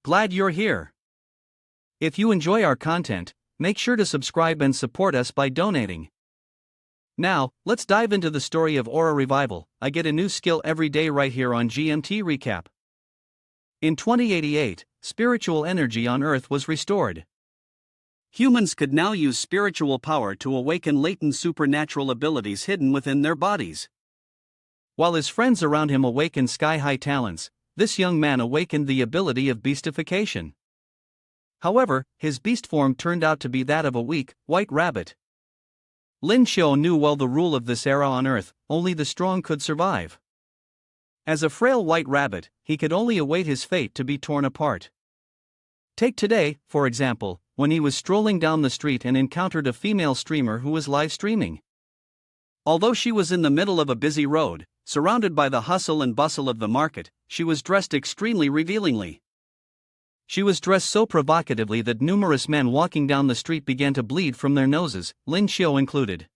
Glad you're here. If you enjoy our content, make sure to subscribe and support us by donating. Now, let's dive into the story of Aura Revival. I get a new skill every day right here on GMT Recap. In 2088, spiritual energy on Earth was restored. Humans could now use spiritual power to awaken latent supernatural abilities hidden within their bodies. While his friends around him awakened sky-high talents, this young man awakened the ability of beastification. However, his beast form turned out to be that of a weak, white rabbit. Lin Xiu knew well the rule of this era on Earth: only the strong could survive. As a frail white rabbit, he could only await his fate to be torn apart. Take today, for example, when he was strolling down the street and encountered a female streamer who was live streaming. Although she was in the middle of a busy road, surrounded by the hustle and bustle of the market, she was dressed extremely revealingly. She was dressed so provocatively that numerous men walking down the street began to bleed from their noses, Lin Xiu included.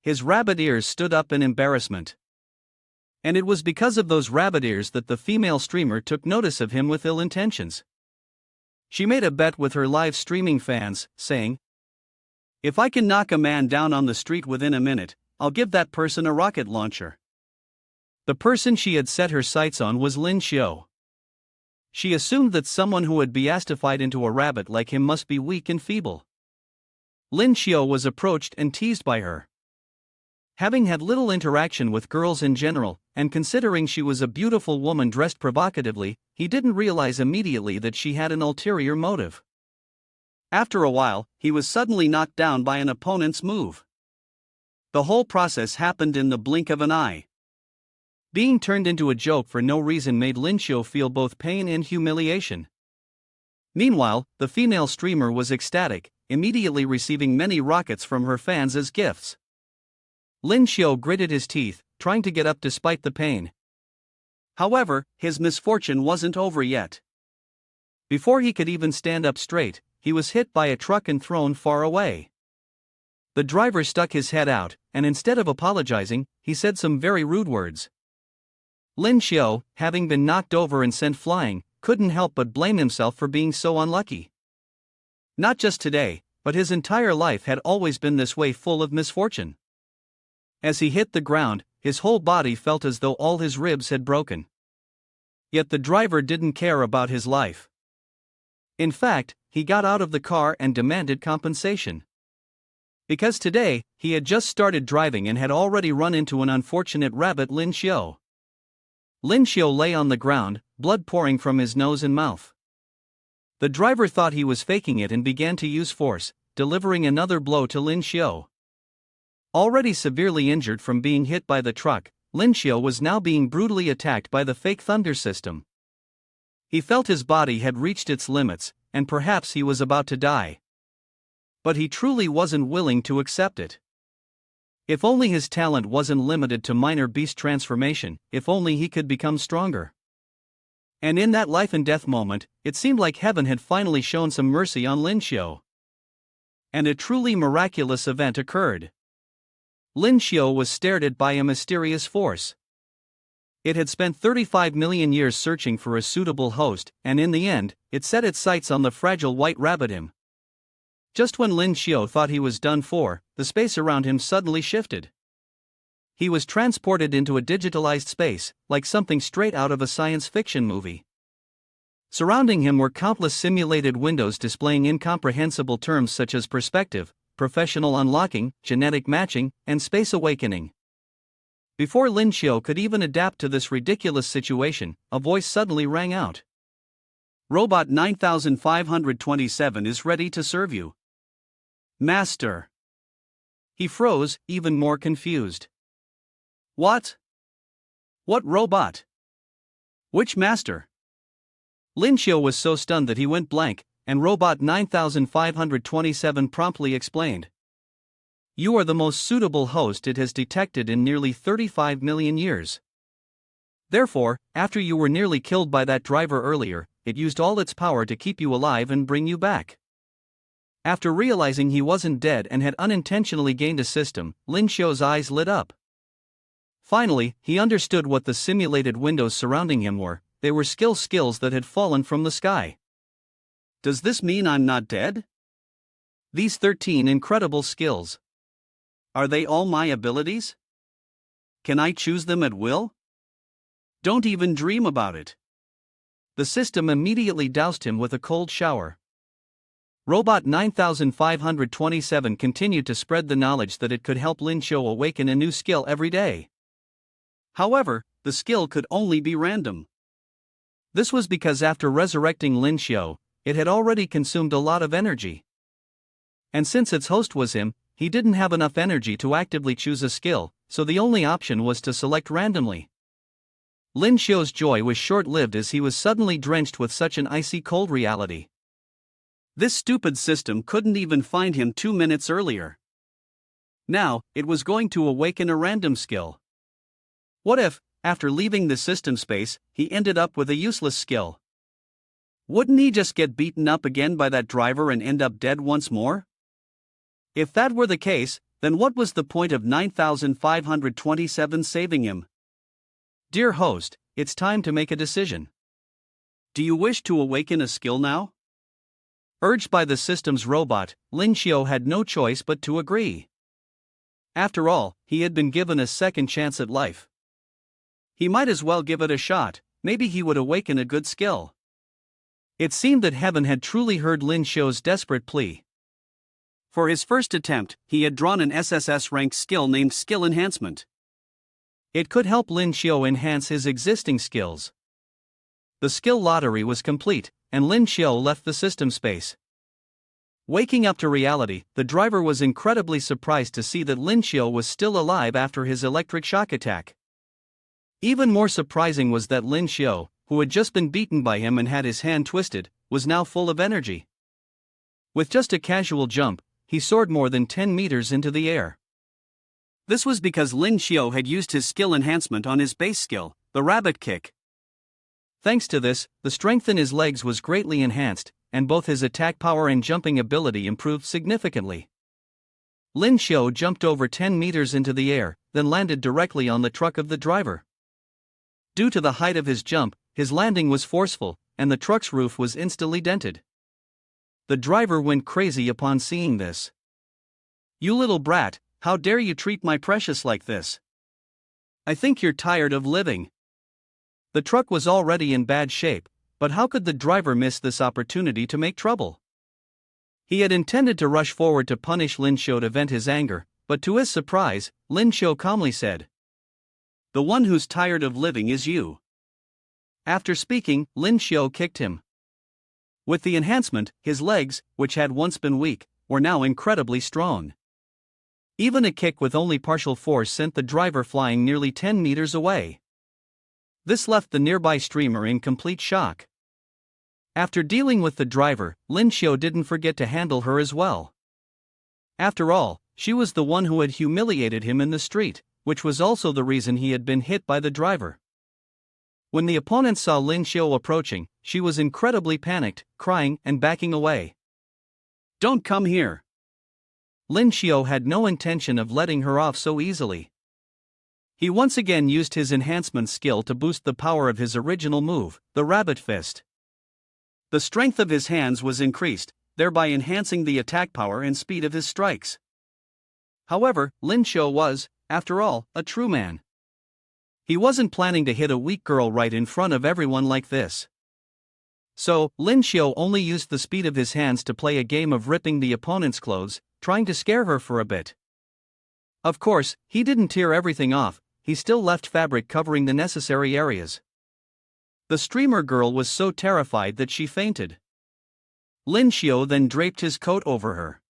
His rabbit ears stood up in embarrassment. And it was because of those rabbit ears that the female streamer took notice of him with ill intentions. She made a bet with her live streaming fans, saying, "If I can knock a man down on the street within a minute, I'll give that person a rocket launcher." The person she had set her sights on was Lin Xiu. She assumed that someone who had beastified into a rabbit like him must be weak and feeble. Lin Xiu was approached and teased by her. Having had little interaction with girls in general, and considering she was a beautiful woman dressed provocatively, he didn't realize immediately that she had an ulterior motive. After a while, he was suddenly knocked down by an opponent's move. The whole process happened in the blink of an eye. Being turned into a joke for no reason made Lin Xiu feel both pain and humiliation. Meanwhile, the female streamer was ecstatic, immediately receiving many rockets from her fans as gifts. Lin Xiu gritted his teeth, trying to get up despite the pain. However, his misfortune wasn't over yet. Before he could even stand up straight, he was hit by a truck and thrown far away. The driver stuck his head out, and instead of apologizing, he said some very rude words. Lin Xiu, having been knocked over and sent flying, couldn't help but blame himself for being so unlucky. Not just today, but his entire life had always been this way, full of misfortune. As he hit the ground, his whole body felt as though all his ribs had broken. Yet the driver didn't care about his life. In fact, he got out of the car and demanded compensation. Because today, he had just started driving and had already run into an unfortunate rabbit, Lin Xiu. Lin Xiu lay on the ground, blood pouring from his nose and mouth. The driver thought he was faking it and began to use force, delivering another blow to Lin Xiu. Already severely injured from being hit by the truck, Lin Xiu was now being brutally attacked by the fake thunder system. He felt his body had reached its limits, and perhaps he was about to die. But he truly wasn't willing to accept it. If only his talent wasn't limited to minor beast transformation, if only he could become stronger. And in that life and death moment, it seemed like heaven had finally shown some mercy on Lin Xiu. And a truly miraculous event occurred. Lin Xiu was stared at by a mysterious force. It had spent 35 million years searching for a suitable host, and in the end, it set its sights on the fragile white rabbit him. Just when Lin Xiu thought he was done for, the space around him suddenly shifted. He was transported into a digitalized space, like something straight out of a science fiction movie. Surrounding him were countless simulated windows displaying incomprehensible terms such as perspective, professional unlocking, genetic matching, and space awakening. Before Lin Xiu could even adapt to this ridiculous situation, a voice suddenly rang out. "Robot 9527 is ready to serve you." "Master." He froze, even more confused. "What? What robot? Which master?" Lin Xiu was so stunned that he went blank, and Robot 9527 promptly explained. "You are the most suitable host it has detected in nearly 35 million years. Therefore, after you were nearly killed by that driver earlier, it used all its power to keep you alive and bring you back." After realizing he wasn't dead and had unintentionally gained a system, Lin Xiu's eyes lit up. Finally, he understood what the simulated windows surrounding him were. they were skills that had fallen from the sky. Does this mean I'm not dead? These 13 incredible skills. Are they all my abilities? Can I choose them at will? Don't even dream about it. The system immediately doused him with a cold shower. Robot 9527 continued to spread the knowledge that it could help Lin Xiu awaken a new skill every day. However, the skill could only be random. This was because after resurrecting Lin Xiu, it had already consumed a lot of energy. And since its host was him, he didn't have enough energy to actively choose a skill, so the only option was to select randomly. Lin Xiu's joy was short-lived as he was suddenly drenched with such an icy cold reality. This stupid system couldn't even find him 2 minutes earlier. Now, it was going to awaken a random skill. What if, after leaving the system space, he ended up with a useless skill? Wouldn't he just get beaten up again by that driver and end up dead once more? If that were the case, then what was the point of 9527 saving him? Dear host, it's time to make a decision. Do you wish to awaken a skill now? Urged by the system's robot, Lin Xiu had no choice but to agree. After all, he had been given a second chance at life. He might as well give it a shot, maybe he would awaken a good skill. It seemed that heaven had truly heard Lin Xiu's desperate plea. For his first attempt, he had drawn an SSS-ranked skill named Skill Enhancement. It could help Lin Xiu enhance his existing skills. The skill lottery was complete, and Lin Xiu left the system space. Waking up to reality, the driver was incredibly surprised to see that Lin Xiu was still alive after his electric shock attack. Even more surprising was that Lin Xiu, who had just been beaten by him and had his hand twisted, was now full of energy. With just a casual jump, he soared more than 10 meters into the air. This was because Lin Xiu had used his skill enhancement on his base skill, the rabbit kick. Thanks to this, the strength in his legs was greatly enhanced, and both his attack power and jumping ability improved significantly. Lin Xiu jumped over 10 meters into the air, then landed directly on the truck of the driver. Due to the height of his jump, his landing was forceful, and the truck's roof was instantly dented. The driver went crazy upon seeing this. "You little brat, how dare you treat my precious like this? I think you're tired of living." The truck was already in bad shape, but how could the driver miss this opportunity to make trouble? He had intended to rush forward to punish Lin Xiu to vent his anger, but to his surprise, Lin Xiu calmly said, "The one who's tired of living is you." After speaking, Lin Xiu kicked him. With the enhancement, his legs, which had once been weak, were now incredibly strong. Even a kick with only partial force sent the driver flying nearly 10 meters away. This left the nearby streamer in complete shock. After dealing with the driver, Lin Xiu didn't forget to handle her as well. After all, she was the one who had humiliated him in the street, which was also the reason he had been hit by the driver. When the opponent saw Lin Xiu approaching, she was incredibly panicked, crying and backing away. "Don't come here." Lin Xiu had no intention of letting her off so easily. He once again used his enhancement skill to boost the power of his original move, the rabbit fist. The strength of his hands was increased, thereby enhancing the attack power and speed of his strikes. However, Lin Xiu was, after all, a true man. He wasn't planning to hit a weak girl right in front of everyone like this. So, Lin Xiu only used the speed of his hands to play a game of ripping the opponent's clothes, trying to scare her for a bit. Of course, he didn't tear everything off, he still left fabric covering the necessary areas. The streamer girl was so terrified that she fainted. Lin Xiu then draped his coat over her.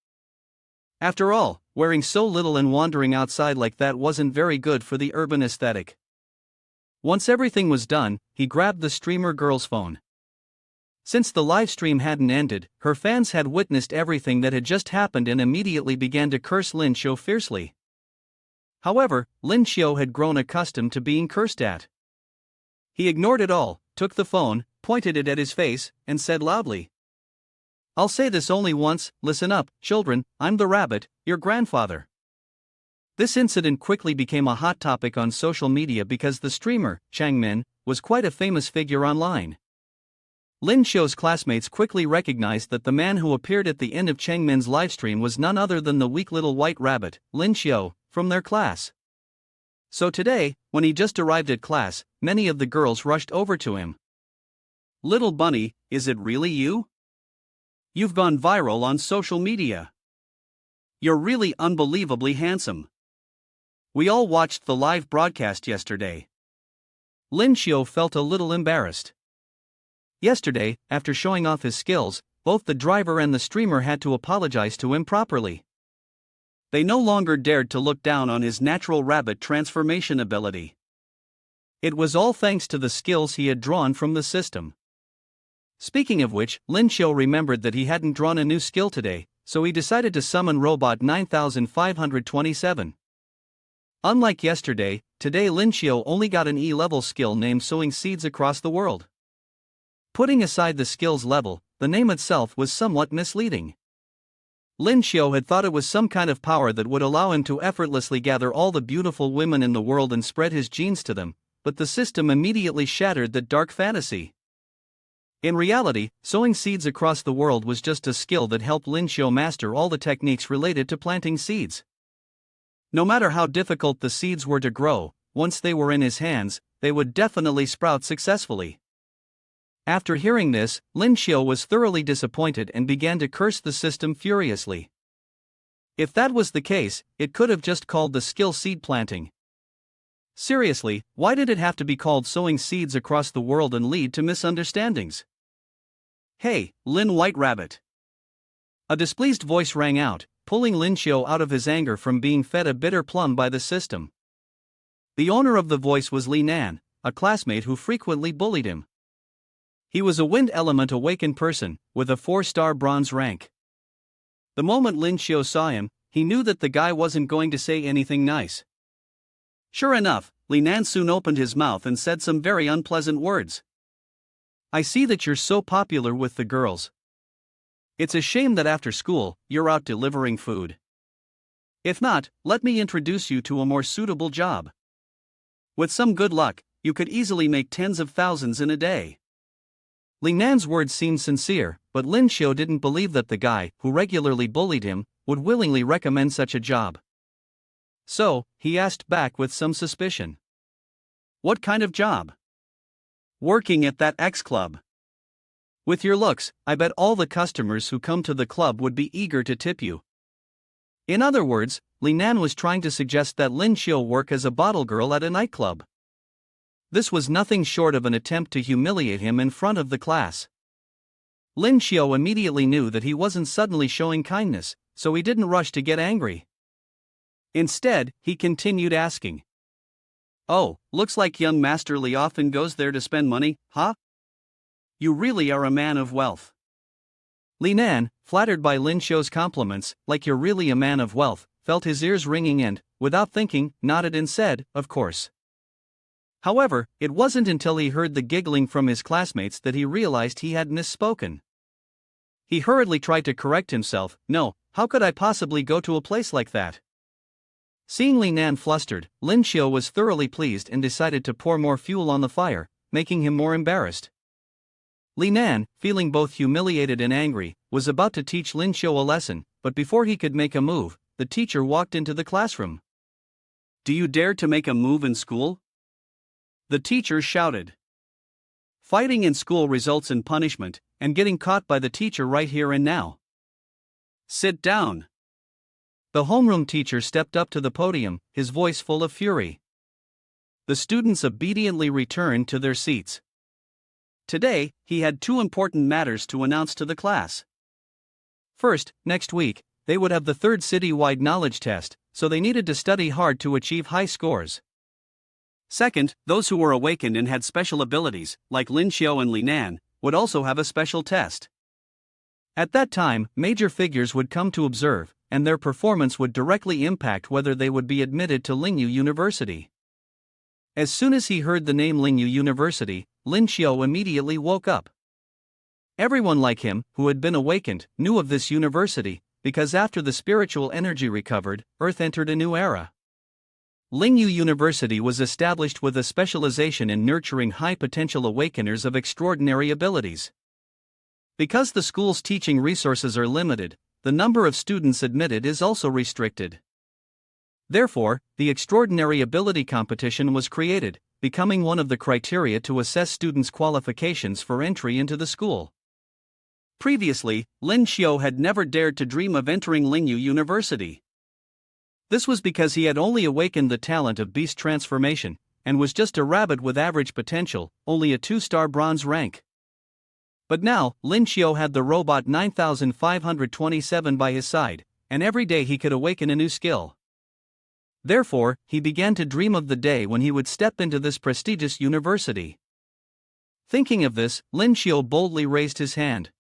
After all, wearing so little and wandering outside like that wasn't very good for the urban aesthetic. Once everything was done, he grabbed the streamer girl's phone. Since the live stream hadn't ended, her fans had witnessed everything that had just happened and immediately began to curse Lin Xiu fiercely. However, Lin Xiu had grown accustomed to being cursed at. He ignored it all, took the phone, pointed it at his face, and said loudly, "I'll say this only once, listen up, children, I'm the rabbit, your grandfather." This incident quickly became a hot topic on social media because the streamer, Changmin, was quite a famous figure online. Lin Xiu's classmates quickly recognized that the man who appeared at the end of Changmin's livestream was none other than the weak little white rabbit, Lin Xiu, from their class. So today, when he just arrived at class, many of the girls rushed over to him. "Little bunny, is it really you? You've gone viral on social media. You're really unbelievably handsome. We all watched the live broadcast yesterday." Lin Xiu felt a little embarrassed. Yesterday, after showing off his skills, both the driver and the streamer had to apologize to him properly. They no longer dared to look down on his natural rabbit transformation ability. It was all thanks to the skills he had drawn from the system. Speaking of which, Lin Xiu remembered that he hadn't drawn a new skill today, so he decided to summon Robot 9527. Unlike yesterday, today Lin Xiu only got an E-level skill named Sowing Seeds Across the World. Putting aside the skill's level, the name itself was somewhat misleading. Lin Xiu had thought it was some kind of power that would allow him to effortlessly gather all the beautiful women in the world and spread his genes to them, but the system immediately shattered that dark fantasy. In reality, sowing seeds across the world was just a skill that helped Lin Xiu master all the techniques related to planting seeds. No matter how difficult the seeds were to grow, once they were in his hands, they would definitely sprout successfully. After hearing this, Lin Xiu was thoroughly disappointed and began to curse the system furiously. If that was the case, it could have just called the skill seed planting. Seriously, why did it have to be called sowing seeds across the world and lead to misunderstandings? "Hey, Lin White Rabbit." A displeased voice rang out, pulling Lin Xiu out of his anger from being fed a bitter plum by the system. The owner of the voice was Li Nan, a classmate who frequently bullied him. He was a wind element awakened person, with a 4-star bronze rank. The moment Lin Xiu saw him, he knew that the guy wasn't going to say anything nice. Sure enough, Li Nan soon opened his mouth and said some very unpleasant words. "I see that you're so popular with the girls. It's a shame that after school, you're out delivering food. If not, let me introduce you to a more suitable job. With some good luck, you could easily make tens of thousands in a day." Li Nan's words seemed sincere, but Lin Xiu didn't believe that the guy, who regularly bullied him, would willingly recommend such a job. So, he asked back with some suspicion. "What kind of job?" "Working at that X club. With your looks, I bet all the customers who come to the club would be eager to tip you." In other words, Li Nan was trying to suggest that Lin Xiu work as a bottle girl at a nightclub. This was nothing short of an attempt to humiliate him in front of the class. Lin Xiu immediately knew that he wasn't suddenly showing kindness, so he didn't rush to get angry. Instead, he continued asking. "Oh, looks like young Master Li often goes there to spend money, huh? You really are a man of wealth." Li Nan, flattered by Lin Xiu's compliments, "Like you're really a man of wealth," felt his ears ringing and, without thinking, nodded and said, "Of course." However, it wasn't until he heard the giggling from his classmates that he realized he had misspoken. He hurriedly tried to correct himself. "No, how could I possibly go to a place like that?" Seeing Li Nan flustered, Lin Xiu was thoroughly pleased and decided to pour more fuel on the fire, making him more embarrassed. Li Nan, feeling both humiliated and angry, was about to teach Lin Xiu a lesson, but before he could make a move, the teacher walked into the classroom. "Do you dare to make a move in school?" the teacher shouted. Fighting in school results in punishment, and getting caught by the teacher right here and now. "Sit down." The homeroom teacher stepped up to the podium, his voice full of fury. The students obediently returned to their seats. Today, he had 2 important matters to announce to the class. First, next week, they would have the 3rd city-wide knowledge test, so they needed to study hard to achieve high scores. Second, those who were awakened and had special abilities, like Lin Xiu and Li Nan, would also have a special test. At that time, major figures would come to observe, and their performance would directly impact whether they would be admitted to Lingyu University. As soon as he heard the name Lingyu University, Lin Xiu immediately woke up. Everyone like him, who had been awakened, knew of this university, because after the spiritual energy recovered, Earth entered a new era. Lingyu University was established with a specialization in nurturing high-potential awakeners of extraordinary abilities. Because the school's teaching resources are limited, the number of students admitted is also restricted. Therefore, the Extraordinary Ability Competition was created, becoming one of the criteria to assess students' qualifications for entry into the school. Previously, Lin Xiu had never dared to dream of entering Lingyu University. This was because he had only awakened the talent of beast transformation, and was just a rabbit with average potential, only a 2-star bronze rank. But now, Lin Xiu had the robot 9527 by his side, and every day he could awaken a new skill. Therefore, he began to dream of the day when he would step into this prestigious university. Thinking of this, Lin Xiu boldly raised his hand.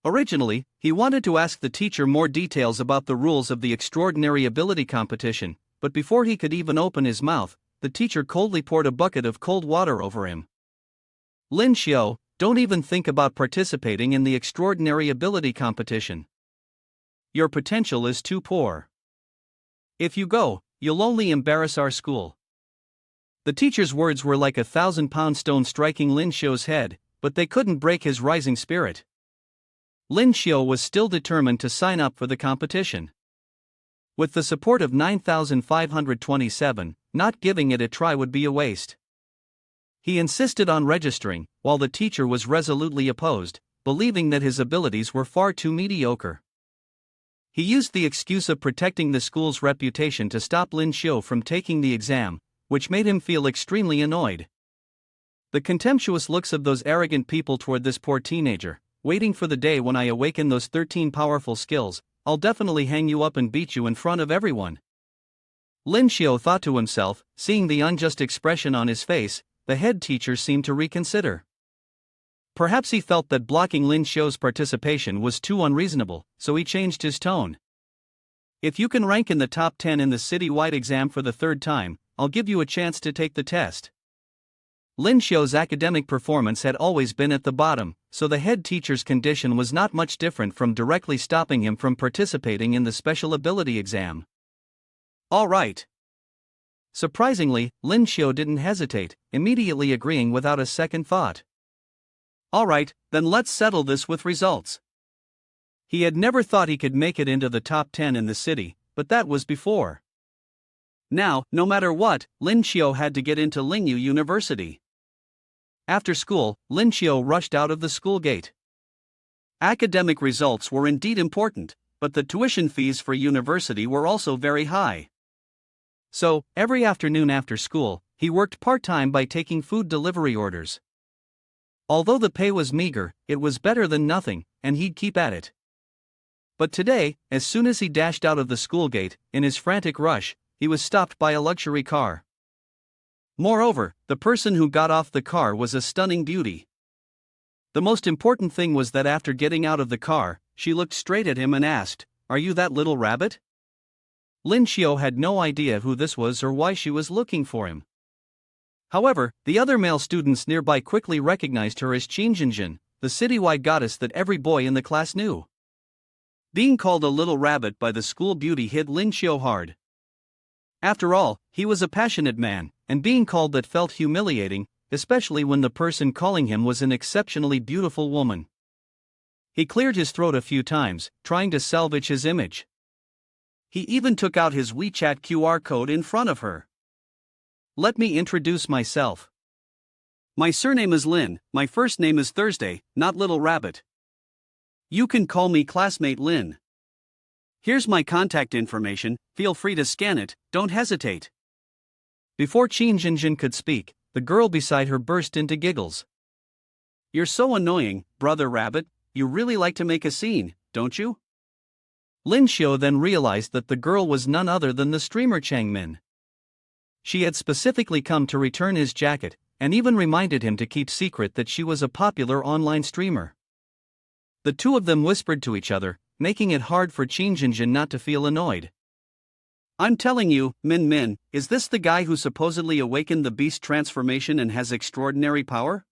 Originally, he wanted to ask the teacher more details about the rules of the Extraordinary Ability Competition, but before he could even open his mouth, the teacher coldly poured a bucket of cold water over him. Lin Xiu, don't even think about participating in the Extraordinary Ability Competition. Your potential is too poor. If you go, you'll only embarrass our school. The teacher's words were like a 1,000-pound stone striking Lin Xiu's head, but they couldn't break his rising spirit. Lin Xiu was still determined to sign up for the competition. With the support of 9527, not giving it a try would be a waste. He insisted on registering, while the teacher was resolutely opposed, believing that his abilities were far too mediocre. He used the excuse of protecting the school's reputation to stop Lin Xiu from taking the exam, which made him feel extremely annoyed. The contemptuous looks of those arrogant people toward this poor teenager, waiting for the day when I awaken those 13 powerful skills, I'll definitely hang you up and beat you in front of everyone. Lin Xiu thought to himself, seeing the unjust expression on his face. The head teacher seemed to reconsider. Perhaps he felt that blocking Lin Xiu's participation was too unreasonable, so he changed his tone. If you can rank in the top 10 in the city-wide exam for the 3rd time, I'll give you a chance to take the test. Lin Xiu's academic performance had always been at the bottom, so the head teacher's condition was not much different from directly stopping him from participating in the special ability exam. All right. Surprisingly, Lin Xiu didn't hesitate, immediately agreeing without a second thought. All right, then let's settle this with results. He had never thought he could make it into the top 10 in the city, but that was before. Now, no matter what, Lin Xiu had to get into Lingyu University. After school, Lin Xiu rushed out of the school gate. Academic results were indeed important, but the tuition fees for university were also very high. So, every afternoon after school, he worked part-time by taking food delivery orders. Although the pay was meager, it was better than nothing, and he'd keep at it. But today, as soon as he dashed out of the school gate, in his frantic rush, he was stopped by a luxury car. Moreover, the person who got off the car was a stunning beauty. The most important thing was that after getting out of the car, she looked straight at him and asked, "Are you that little rabbit?" Lin Xiu had no idea who this was or why she was looking for him. However, the other male students nearby quickly recognized her as Qingjinjin, the citywide goddess that every boy in the class knew. Being called a little rabbit by the school beauty hit Lin Xiu hard. After all, he was a passionate man, and being called that felt humiliating, especially when the person calling him was an exceptionally beautiful woman. He cleared his throat a few times, trying to salvage his image. He even took out his WeChat QR code in front of her. "Let me introduce myself. My surname is Lin, my first name is Thursday, not Little Rabbit. You can call me classmate Lin. Here's my contact information, feel free to scan it, don't hesitate." Before Qingjinjin could speak, the girl beside her burst into giggles. "You're so annoying, brother rabbit, you really like to make a scene, don't you?" Lin Xiu then realized that the girl was none other than the streamer Changmin. She had specifically come to return his jacket, and even reminded him to keep secret that she was a popular online streamer. The two of them whispered to each other, making it hard for Qingjinjin not to feel annoyed. "I'm telling you, Min Min, is this the guy who supposedly awakened the beast transformation and has extraordinary power?"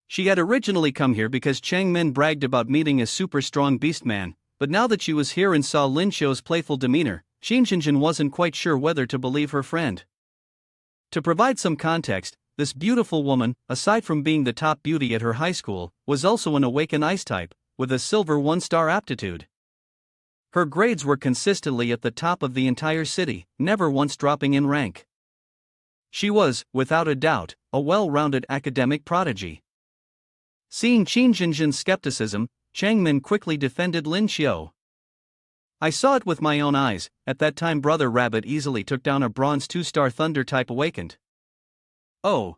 She had originally come here because Chang Min bragged about meeting a super strong beast man, but now that she was here and saw Lin Xiu's playful demeanor, Shinjinjin wasn't quite sure whether to believe her friend. To provide some context, this beautiful woman, aside from being the top beauty at her high school, was also an awakened ice type, with a silver 1-star aptitude. Her grades were consistently at the top of the entire city, never once dropping in rank. She was, without a doubt, a well-rounded academic prodigy. Seeing Qin Jinjin's skepticism, Changmin quickly defended Lin Xiao. I saw it with my own eyes. At that time Brother Rabbit easily took down a bronze 2-star thunder type awakened. Oh.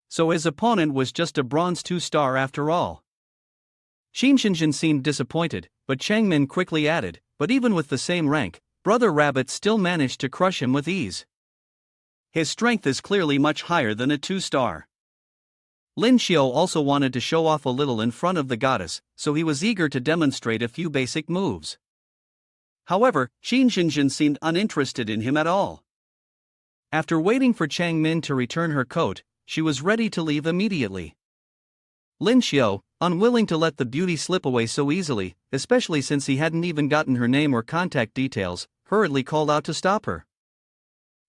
So his opponent was just a bronze 2-star after all. Qin Jinjin seemed disappointed, but Changmin quickly added, but even with the same rank, Brother Rabbit still managed to crush him with ease. His strength is clearly much higher than a 2-star. Lin Xiao also wanted to show off a little in front of the goddess, so he was eager to demonstrate a few basic moves. However, Qin Jinjin seemed uninterested in him at all. After waiting for Changmin to return her coat, she was ready to leave immediately. Lin Xiao, unwilling to let the beauty slip away so easily, especially since he hadn't even gotten her name or contact details, hurriedly called out to stop her.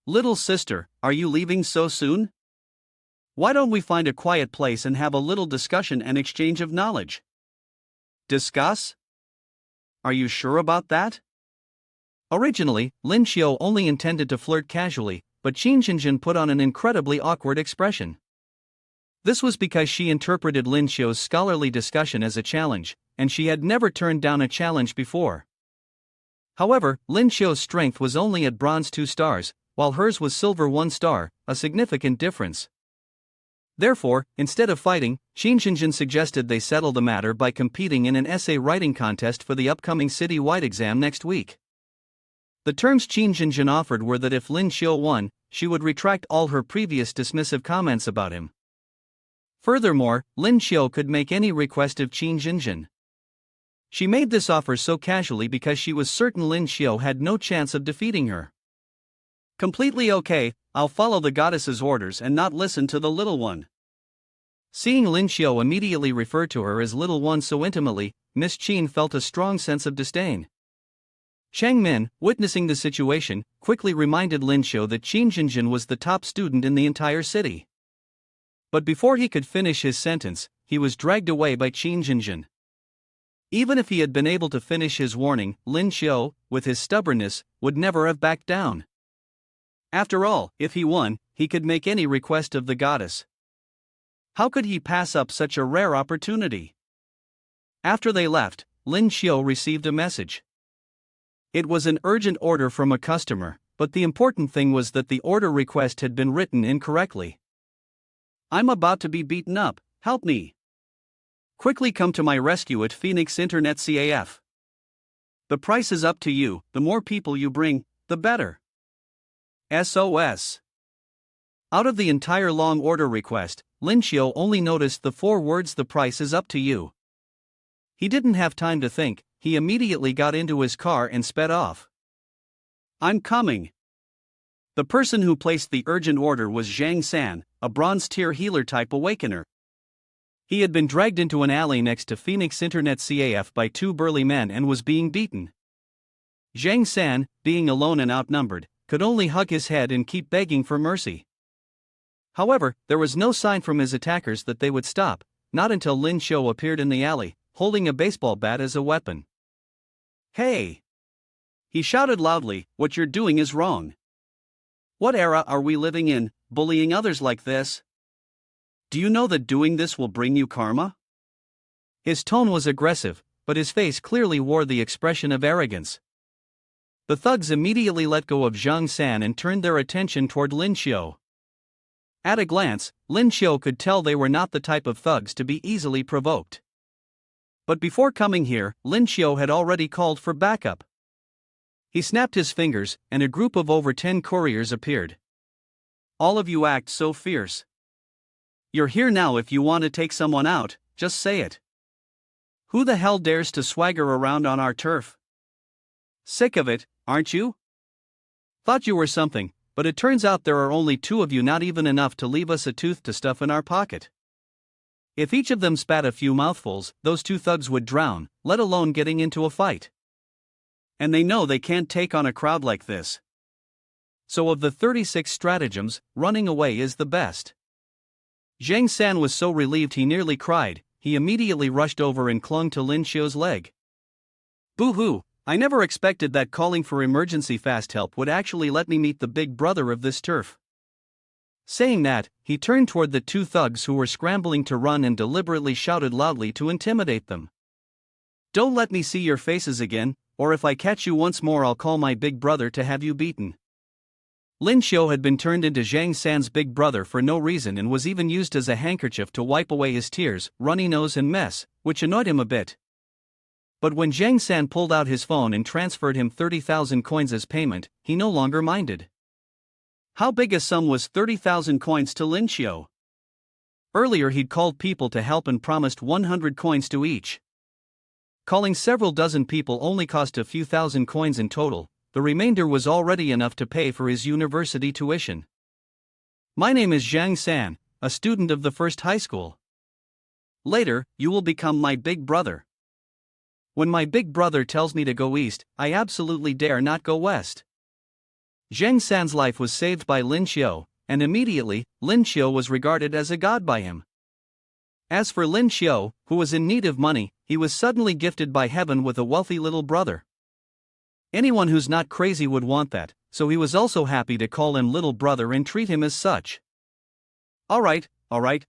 "Little sister, are you leaving so soon? Why don't we find a quiet place and have a little discussion and exchange of knowledge?" "Discuss? Are you sure about that?" Originally, Lin Xiao only intended to flirt casually, but Qin Jinjin put on an incredibly awkward expression. This was because she interpreted Lin Xiao's scholarly discussion as a challenge, and she had never turned down a challenge before. However, Lin Xiao's strength was only at bronze 2 stars, while hers was silver 1 star, a significant difference. Therefore, instead of fighting, Qin Jinjin suggested they settle the matter by competing in an essay writing contest for the upcoming city-wide exam next week. The terms Qin Jinjin offered were that if Lin Xiao won, she would retract all her previous dismissive comments about him. Furthermore, Lin Xiao could make any request of Qin Jinjin. She made this offer so casually because she was certain Lin Xiao had no chance of defeating her. "Completely okay, I'll follow the goddess's orders and not listen to the little one." Seeing Lin Xiao immediately refer to her as little one so intimately, Miss Qin felt a strong sense of disdain. Changmin, witnessing the situation, quickly reminded Lin Xiao that Qin Jinjin was the top student in the entire city. But before he could finish his sentence, he was dragged away by Qin Jinjin. Even if he had been able to finish his warning, Lin Xiao, with his stubbornness, would never have backed down. After all, if he won, he could make any request of the goddess. How could he pass up such a rare opportunity? After they left, Lin Xiao received a message. It was an urgent order from a customer, but the important thing was that the order request had been written incorrectly. "I'm about to be beaten up, help me. Quickly come to my rescue at Phoenix Internet CAF. The price is up to you, the more people you bring, the better. SOS." Out of the entire long order request, Lin Xiao only noticed the 4 words "the price is up to you." He didn't have time to think, he immediately got into his car and sped off. "I'm coming." The person who placed the urgent order was Zhang San, a bronze-tier healer-type awakener. He had been dragged into an alley next to Phoenix Internet CAF by 2 burly men and was being beaten. Zhang San, being alone and outnumbered, could only hug his head and keep begging for mercy. However, there was no sign from his attackers that they would stop, not until Lin Xiao appeared in the alley, holding a baseball bat as a weapon. "Hey!" he shouted loudly, "what you're doing is wrong. What era are we living in, bullying others like this? Do you know that doing this will bring you karma?" His tone was aggressive, but his face clearly wore the expression of arrogance. The thugs immediately let go of Zhang San and turned their attention toward Lin Xiao. At a glance, Lin Xiao could tell they were not the type of thugs to be easily provoked. But before coming here, Lin Xiao had already called for backup. He snapped his fingers, and a group of over 10 couriers appeared. "All of you act so fierce. You're here now. If you want to take someone out, just say it. Who the hell dares to swagger around on our turf? Sick of it, aren't you? Thought you were something, but it turns out there are only 2 of you, not even enough to leave us a tooth to stuff in our pocket." If each of them spat a few mouthfuls, those 2 thugs would drown, let alone getting into a fight. and they know they can't take on a crowd like this. So of the 36 stratagems, running away is the best. Zhang San was so relieved he nearly cried. He immediately rushed over and clung to Lin Xiu's leg. Boo-hoo, I never expected that calling for emergency fast help would actually let me meet the big brother of this turf. Saying that, he turned toward the two thugs who were scrambling to run and deliberately shouted loudly to intimidate them. Don't let me see your faces again, or if I catch you once more I'll call my big brother to have you beaten. Lin Xiu had been turned into Zhang San's big brother for no reason and was even used as a handkerchief to wipe away his tears, runny nose and mess, which annoyed him a bit. But when Zhang San pulled out his phone and transferred him 30,000 coins as payment, he no longer minded. How big a sum was 30,000 coins to Lin Xiu? Earlier he'd called people to help and promised 100 coins to each. Calling several dozen people only cost a few thousand coins in total. The remainder was already enough to pay for his university tuition. My name is Zhang San, a student of the first high school. Later, you will become my big brother. When my big brother tells me to go east, I absolutely dare not go west. Zhang San's life was saved by Lin Xiu, and immediately, Lin Xiu was regarded as a god by him. As for Lin Xiu, who was in need of money, he was suddenly gifted by heaven with a wealthy little brother. Anyone who's not crazy would want that, so he was also happy to call him little brother and treat him as such. Alright,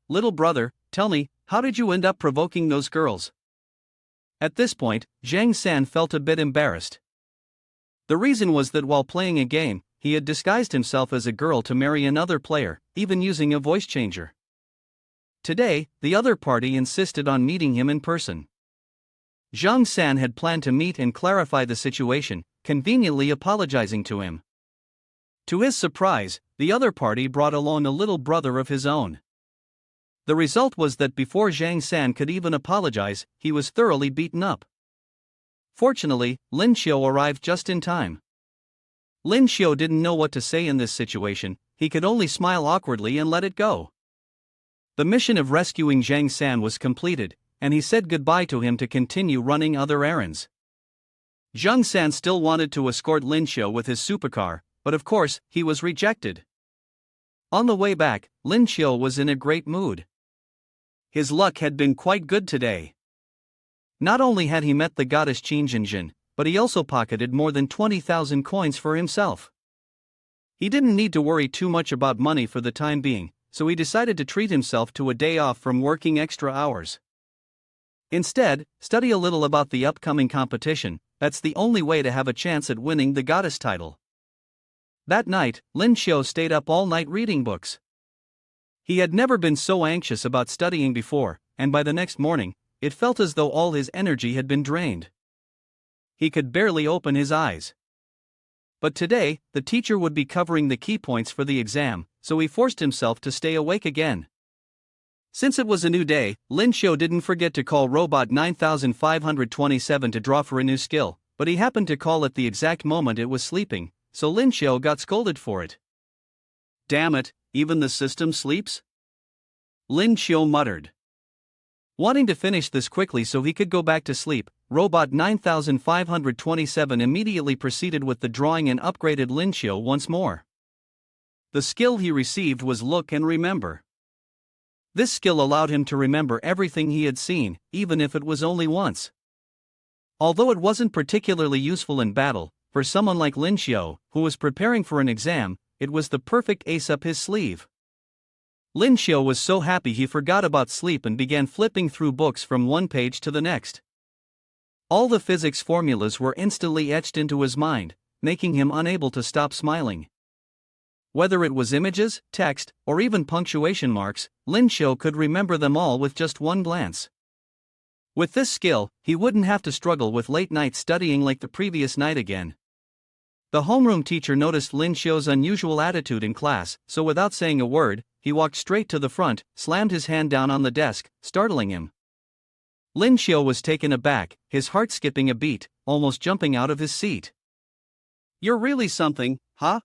little brother, tell me, how did you end up provoking those girls? At this point, Zhang San felt a bit embarrassed. The reason was that while playing a game, he had disguised himself as a girl to marry another player, even using a voice changer. Today, the other party insisted on meeting him in person. Zhang San had planned to meet and clarify the situation, conveniently apologizing to him. To his surprise, the other party brought along a little brother of his own. The result was that before Zhang San could even apologize, he was thoroughly beaten up. Fortunately, Lin Xiu arrived just in time. Lin Xiu didn't know what to say in this situation, he could only smile awkwardly and let it go. The mission of rescuing Zhang San was completed, and he said goodbye to him to continue running other errands. Zhang San still wanted to escort Lin Xiu with his supercar, but of course, he was rejected. On the way back, Lin Xiu was in a great mood. His luck had been quite good today. Not only had he met the goddess Qin Jinjin, but he also pocketed more than 20,000 coins for himself. He didn't need to worry too much about money for the time being, so he decided to treat himself to a day off from working extra hours. Instead, study a little about the upcoming competition. That's the only way to have a chance at winning the goddess title. That night, Lin Xiu stayed up all night reading books. He had never been so anxious about studying before, and by the next morning, it felt as though all his energy had been drained. He could barely open his eyes. But today, the teacher would be covering the key points for the exam, so he forced himself to stay awake again. Since it was a new day, Lin Xiu didn't forget to call Robot 9527 to draw for a new skill, but he happened to call at the exact moment it was sleeping, so Lin Xiu got scolded for it. Damn it, even the system sleeps? Lin Xiu muttered. Wanting to finish this quickly so he could go back to sleep, Robot 9527 immediately proceeded with the drawing and upgraded Lin Xiu once more. The skill he received was Look and Remember. This skill allowed him to remember everything he had seen, even if it was only once. Although it wasn't particularly useful in battle, for someone like Lin Xiu, who was preparing for an exam, it was the perfect ace up his sleeve. Lin Xiu was so happy he forgot about sleep and began flipping through books from one page to the next. All the physics formulas were instantly etched into his mind, making him unable to stop smiling. Whether it was images, text, or even punctuation marks, Lin Xiu could remember them all with just one glance. With this skill, he wouldn't have to struggle with late night studying like the previous night again. The homeroom teacher noticed Lin Xiu's unusual attitude in class, so without saying a word, he walked straight to the front, slammed his hand down on the desk, startling him. Lin Xiu was taken aback, his heart skipping a beat, almost jumping out of his seat. "You're really something, huh?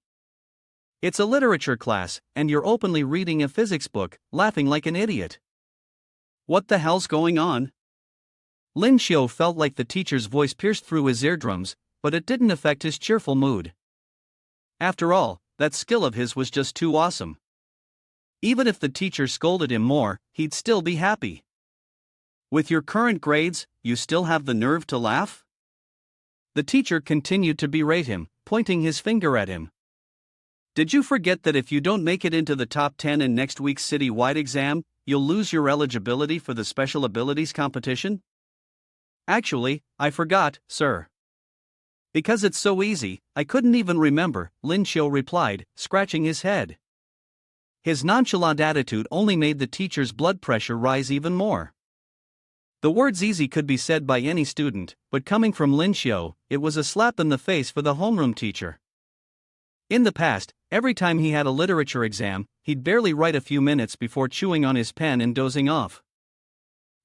It's a literature class, and you're openly reading a physics book, laughing like an idiot. What the hell's going on?" Lin Xiu felt like the teacher's voice pierced through his eardrums, but it didn't affect his cheerful mood. After all, that skill of his was just too awesome. Even if the teacher scolded him more, he'd still be happy. With your current grades, you still have the nerve to laugh? The teacher continued to berate him, pointing his finger at him. Did you forget that if you don't make it into the top 10 in next week's city-wide exam, you'll lose your eligibility for the special abilities competition? Actually, I forgot, sir. Because it's so easy, I couldn't even remember, Lin Xiu replied, scratching his head. His nonchalant attitude only made the teacher's blood pressure rise even more. The words easy could be said by any student, but coming from Lin Xiu, it was a slap in the face for the homeroom teacher. In the past, every time he had a literature exam, he'd barely write a few minutes before chewing on his pen and dozing off.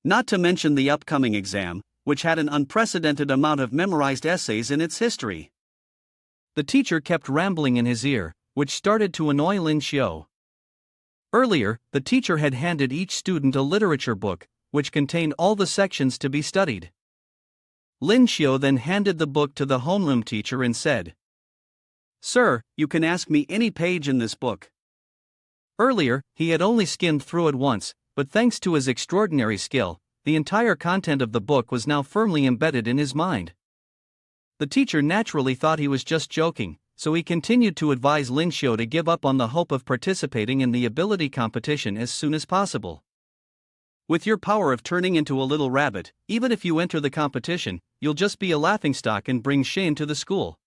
Not to mention the upcoming exam, which had an unprecedented amount of memorized essays in its history. The teacher kept rambling in his ear, which started to annoy Lin Xiu. Earlier, the teacher had handed each student a literature book, which contained all the sections to be studied. Lin Xiu then handed the book to the homeroom teacher and said, "Sir, you can ask me any page in this book." Earlier, he had only skimmed through it once, but thanks to his extraordinary skill, the entire content of the book was now firmly embedded in his mind. The teacher naturally thought he was just joking, so he continued to advise Lin Xiu to give up on the hope of participating in the ability competition as soon as possible. With your power of turning into a little rabbit, even if you enter the competition, you'll just be a laughingstock and bring shame to the school.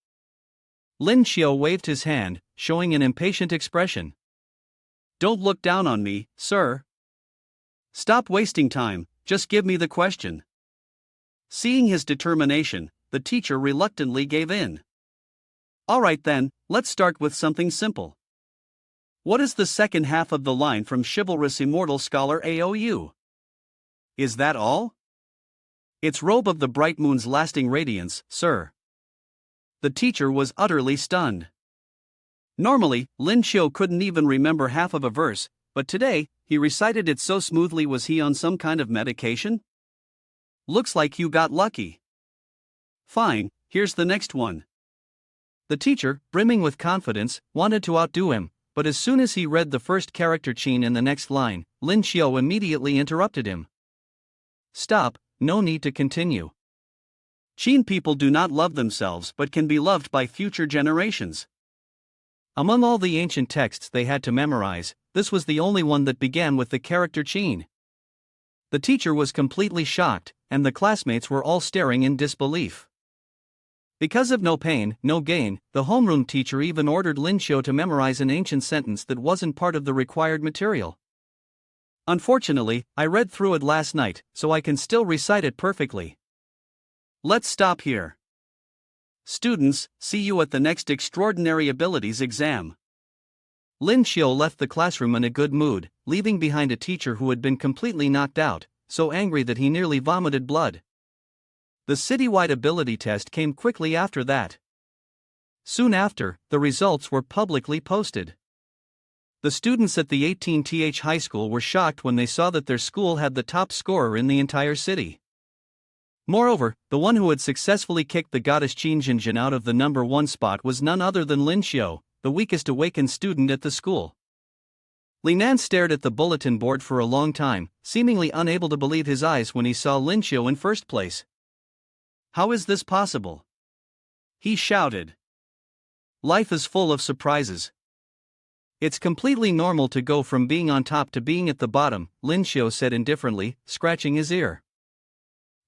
Lin Xiu waved his hand, showing an impatient expression. Don't look down on me, sir. Stop wasting time, just give me the question. Seeing his determination, the teacher reluctantly gave in. Alright then, let's start with something simple. What is the second half of the line from Chivalrous Immortal Scholar AOU? Is that all? It's robe of the bright moon's lasting radiance, sir. The teacher was utterly stunned. Normally, Lin Xiu couldn't even remember half of a verse, but today, he recited it so smoothly. Was he on some kind of medication? Looks like you got lucky. Fine, here's the next one. The teacher, brimming with confidence, wanted to outdo him, but as soon as he read the first character Qin in the next line, Lin Xiu immediately interrupted him. Stop, no need to continue. Qin people do not love themselves but can be loved by future generations. Among all the ancient texts they had to memorize, this was the only one that began with the character Qin. The teacher was completely shocked, and the classmates were all staring in disbelief. Because of no pain, no gain, the homeroom teacher even ordered Lin Xiu to memorize an ancient sentence that wasn't part of the required material. Unfortunately, I read through it last night, so I can still recite it perfectly. Let's stop here. Students, see you at the next Extraordinary Abilities exam. Lin Xiu left the classroom in a good mood, leaving behind a teacher who had been completely knocked out, so angry that he nearly vomited blood. The citywide ability test came quickly after that. Soon after, the results were publicly posted. The students at the 18th high school were shocked when they saw that their school had the top scorer in the entire city. Moreover, the one who had successfully kicked the goddess Qin Jinjin out of the number 1 spot was none other than Lin Xiu, the weakest awakened student at the school. Li Nan stared at the bulletin board for a long time, seemingly unable to believe his eyes when he saw Lin Xiu in first place. How is this possible? He shouted. Life is full of surprises. It's completely normal to go from being on top to being at the bottom, Lin Xiu said indifferently, scratching his ear.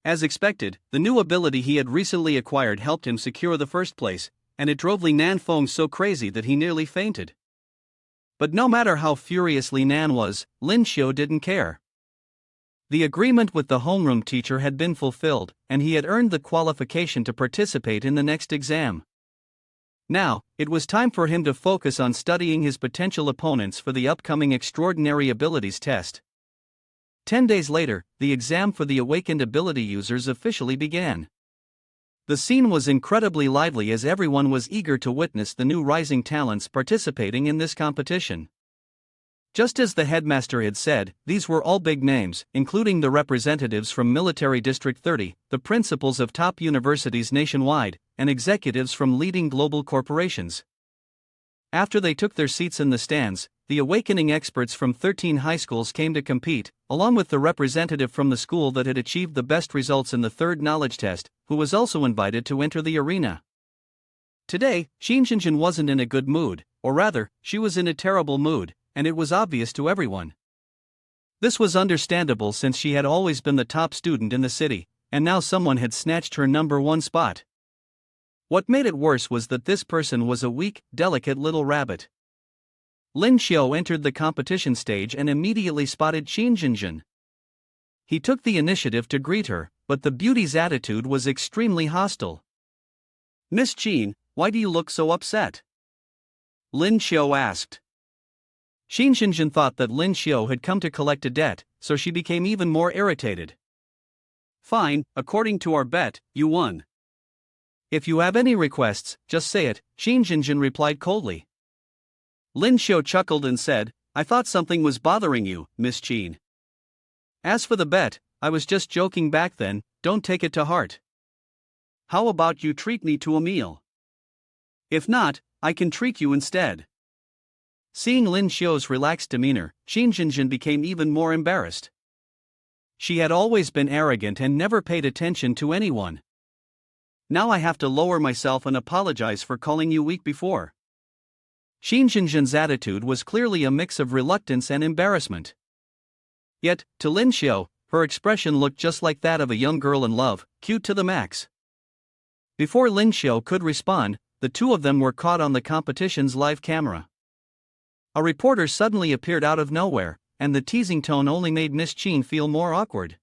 As expected, the new ability he had recently acquired helped him secure the first place, and it drove Li Nan Feng so crazy that he nearly fainted. But no matter how furious Li Nan was, Lin Xiu didn't care. The agreement with the homeroom teacher had been fulfilled, and he had earned the qualification to participate in the next exam. Now, it was time for him to focus on studying his potential opponents for the upcoming Extraordinary Abilities test. 10 days later, the exam for the awakened ability users officially began. The scene was incredibly lively as everyone was eager to witness the new rising talents participating in this competition. Just as the headmaster had said, these were all big names, including the representatives from Military District 30, the principals of top universities nationwide, and executives from leading global corporations. After they took their seats in the stands, the awakening experts from 13 high schools came to compete, along with the representative from the school that had achieved the best results in the third knowledge test, who was also invited to enter the arena. Today, Shinjinjin wasn't in a good mood, or rather, she was in a terrible mood, and it was obvious to everyone. This was understandable since she had always been the top student in the city, and now someone had snatched her number one spot. What made it worse was that this person was a weak, delicate little rabbit. Lin Xiao entered the competition stage and immediately spotted Shinjinjin. He took the initiative to greet her, but the beauty's attitude was extremely hostile. "Miss Qin, why do you look so upset?" Lin Xiao asked. Shinjinjin thought that Lin Xiao had come to collect a debt, so she became even more irritated. "Fine, according to our bet, you won. If you have any requests, just say it," Shinjinjin replied coldly. Lin Xiao chuckled and said, "I thought something was bothering you, Miss Qin. As for the bet, I was just joking back then, don't take it to heart. How about you treat me to a meal? If not, I can treat you instead." Seeing Lin Xiao's relaxed demeanor, Shinjinjin became even more embarrassed. She had always been arrogant and never paid attention to anyone. "Now I have to lower myself and apologize for calling you weak before." Shinjinjin's attitude was clearly a mix of reluctance and embarrassment. Yet, to Lin Xiao, her expression looked just like that of a young girl in love, cute to the max. Before Lin Xiao could respond, the two of them were caught on the competition's live camera. A reporter suddenly appeared out of nowhere, and the teasing tone only made Miss Qin feel more awkward.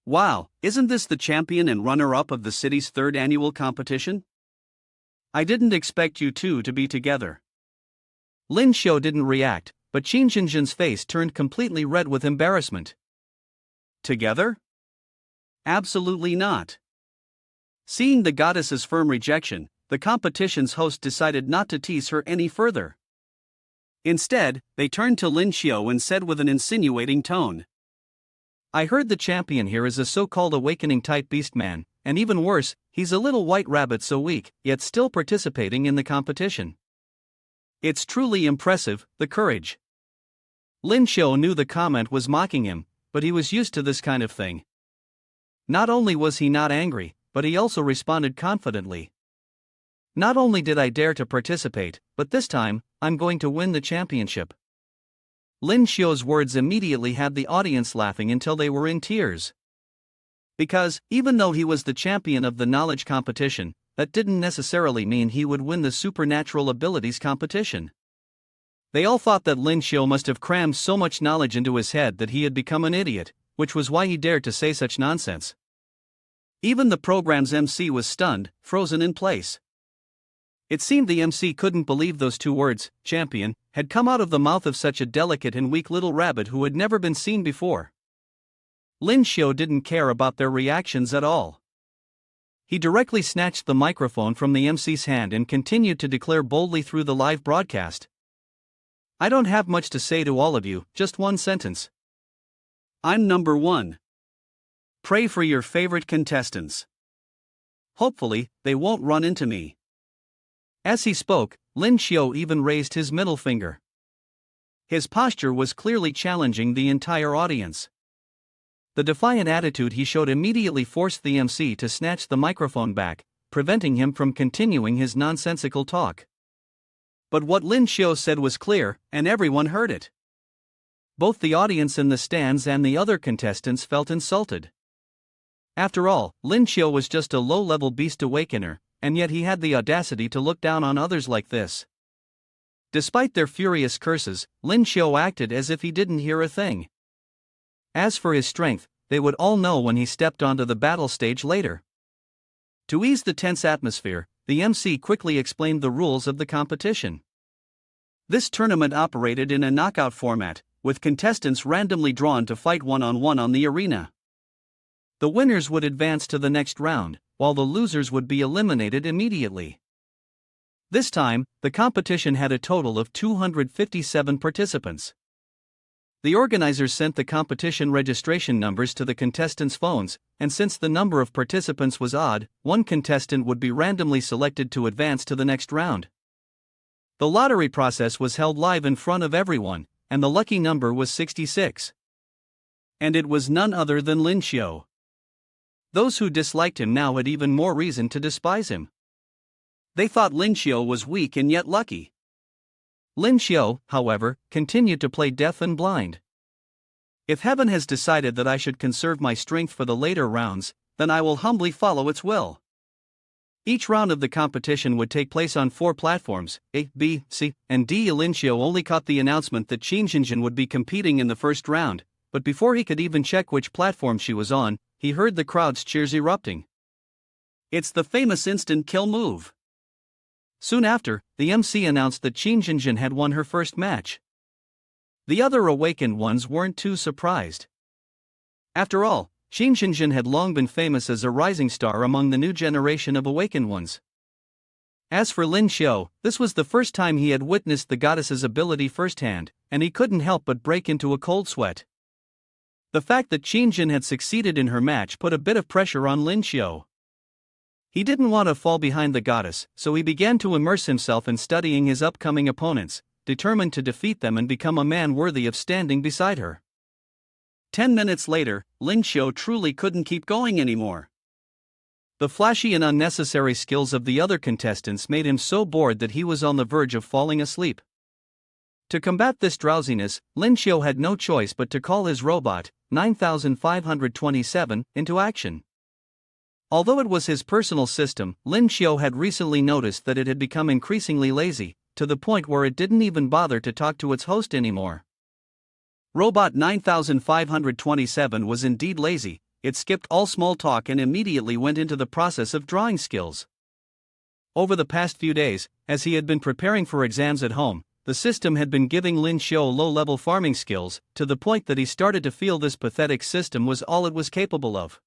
"Wow, isn't this the champion and runner-up of the city's third annual competition? I didn't expect you two to be together." Lin Xiao didn't react, but Shinjinjin's face turned completely red with embarrassment. "Together? Absolutely not." Seeing the goddess's firm rejection, the competition's host decided not to tease her any further. Instead, they turned to Lin Xiao and said with an insinuating tone, "I heard the champion here is a so-called awakening-type beastman, and even worse, he's a little white rabbit so weak, yet still participating in the competition. It's truly impressive, the courage." Lin Xiao knew the comment was mocking him, but he was used to this kind of thing. Not only was he not angry, but he also responded confidently. "Not only did I dare to participate, but this time, I'm going to win the championship." Lin Xiao's words immediately had the audience laughing until they were in tears. Because, even though he was the champion of the knowledge competition, that didn't necessarily mean he would win the supernatural abilities competition. They all thought that Lin Xiao must have crammed so much knowledge into his head that he had become an idiot, which was why he dared to say such nonsense. Even the program's MC was stunned, frozen in place. It seemed the MC couldn't believe those two words, champion, had come out of the mouth of such a delicate and weak little rabbit who had never been seen before. Lin Xiao didn't care about their reactions at all. He directly snatched the microphone from the MC's hand and continued to declare boldly through the live broadcast. "I don't have much to say to all of you, just one sentence. I'm number one. Pray for your favorite contestants. Hopefully, they won't run into me." As he spoke, Lin Xiao even raised his middle finger. His posture was clearly challenging the entire audience. The defiant attitude he showed immediately forced the MC to snatch the microphone back, preventing him from continuing his nonsensical talk. But what Lin Xiao said was clear, and everyone heard it. Both the audience in the stands and the other contestants felt insulted. After all, Lin Xiao was just a low-level beast awakener, and yet he had the audacity to look down on others like this. Despite their furious curses, Lin Xiao acted as if he didn't hear a thing. As for his strength, they would all know when he stepped onto the battle stage later. To ease the tense atmosphere, the MC quickly explained the rules of the competition. This tournament operated in a knockout format, with contestants randomly drawn to fight one-on-one on the arena. The winners would advance to the next round, while the losers would be eliminated immediately. This time, the competition had a total of 257 participants. The organizers sent the competition registration numbers to the contestants' phones, and since the number of participants was odd, one contestant would be randomly selected to advance to the next round. The lottery process was held live in front of everyone, and the lucky number was 66. And it was none other than Lin Xiu. Those who disliked him now had even more reason to despise him. They thought Lin Xiu was weak and yet lucky. Lin Xiu, however, continued to play deaf and blind. If heaven has decided that I should conserve my strength for the later rounds, then I will humbly follow its will. Each round of the competition would take place on 4 platforms, A, B, C, and D. Lin Xiu only caught the announcement that Qin Jinjin would be competing in the first round, but before he could even check which platform she was on, he heard the crowd's cheers erupting. It's the famous instant kill move. Soon after, the MC announced that Qin Jinjin had won her first match. The other awakened ones weren't too surprised. After all, Qin Jinjin had long been famous as a rising star among the new generation of awakened ones. As for Lin Xiu, this was the first time he had witnessed the goddess's ability firsthand, and he couldn't help but break into a cold sweat. The fact that Qin Jin had succeeded in her match put a bit of pressure on Lin Xiu. He didn't want to fall behind the goddess, so he began to immerse himself in studying his upcoming opponents, determined to defeat them and become a man worthy of standing beside her. 10 minutes later, Lin Xiu truly couldn't keep going anymore. The flashy and unnecessary skills of the other contestants made him so bored that he was on the verge of falling asleep. To combat this drowsiness, Lin Xiu had no choice but to call his robot, 9527, into action. Although it was his personal system, Lin Xiu had recently noticed that it had become increasingly lazy, to the point where it didn't even bother to talk to its host anymore. Robot 9527 was indeed lazy. It skipped all small talk and immediately went into the process of drawing skills. Over the past few days, as he had been preparing for exams at home, the system had been giving Lin Xiu low-level farming skills, to the point that he started to feel this pathetic system was all it was capable of.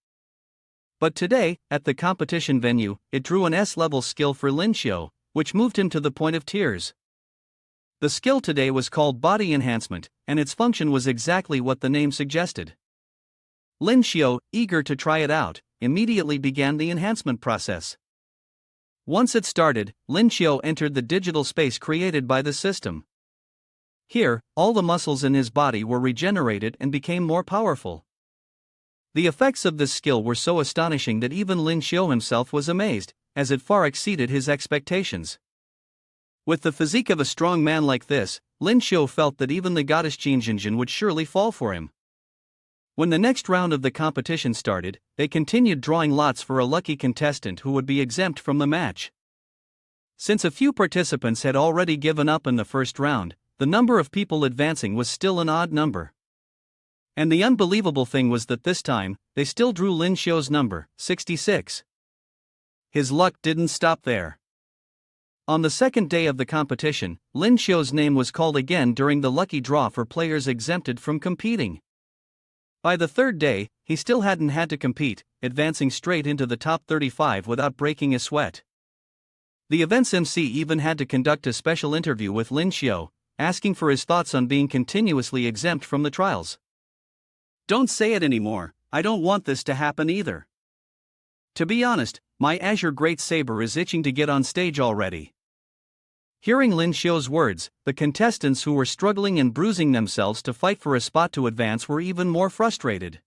But today, at the competition venue, it drew an S-level skill for Lin Xiu, which moved him to the point of tears. The skill today was called Body Enhancement, and its function was exactly what the name suggested. Lin Xiu, eager to try it out, immediately began the enhancement process. Once it started, Lin Xiu entered the digital space created by the system. Here, all the muscles in his body were regenerated and became more powerful. The effects of this skill were so astonishing that even Lin Xiu himself was amazed, as it far exceeded his expectations. With the physique of a strong man like this, Lin Xiu felt that even the goddess Qin Jinjin would surely fall for him. When the next round of the competition started, they continued drawing lots for a lucky contestant who would be exempt from the match. Since a few participants had already given up in the first round, the number of people advancing was still an odd number. And the unbelievable thing was that this time, they still drew Lin Xiu's number, 66. His luck didn't stop there. On the second day of the competition, Lin Xiu's name was called again during the lucky draw for players exempted from competing. By the third day, he still hadn't had to compete, advancing straight into the top 35 without breaking a sweat. The event's MC even had to conduct a special interview with Lin Xiu, asking for his thoughts on being continuously exempt from the trials. Don't say it anymore, I don't want this to happen either. To be honest, my Azure Great Saber is itching to get on stage already. Hearing Lin Xiu's words, the contestants who were struggling and bruising themselves to fight for a spot to advance were even more frustrated.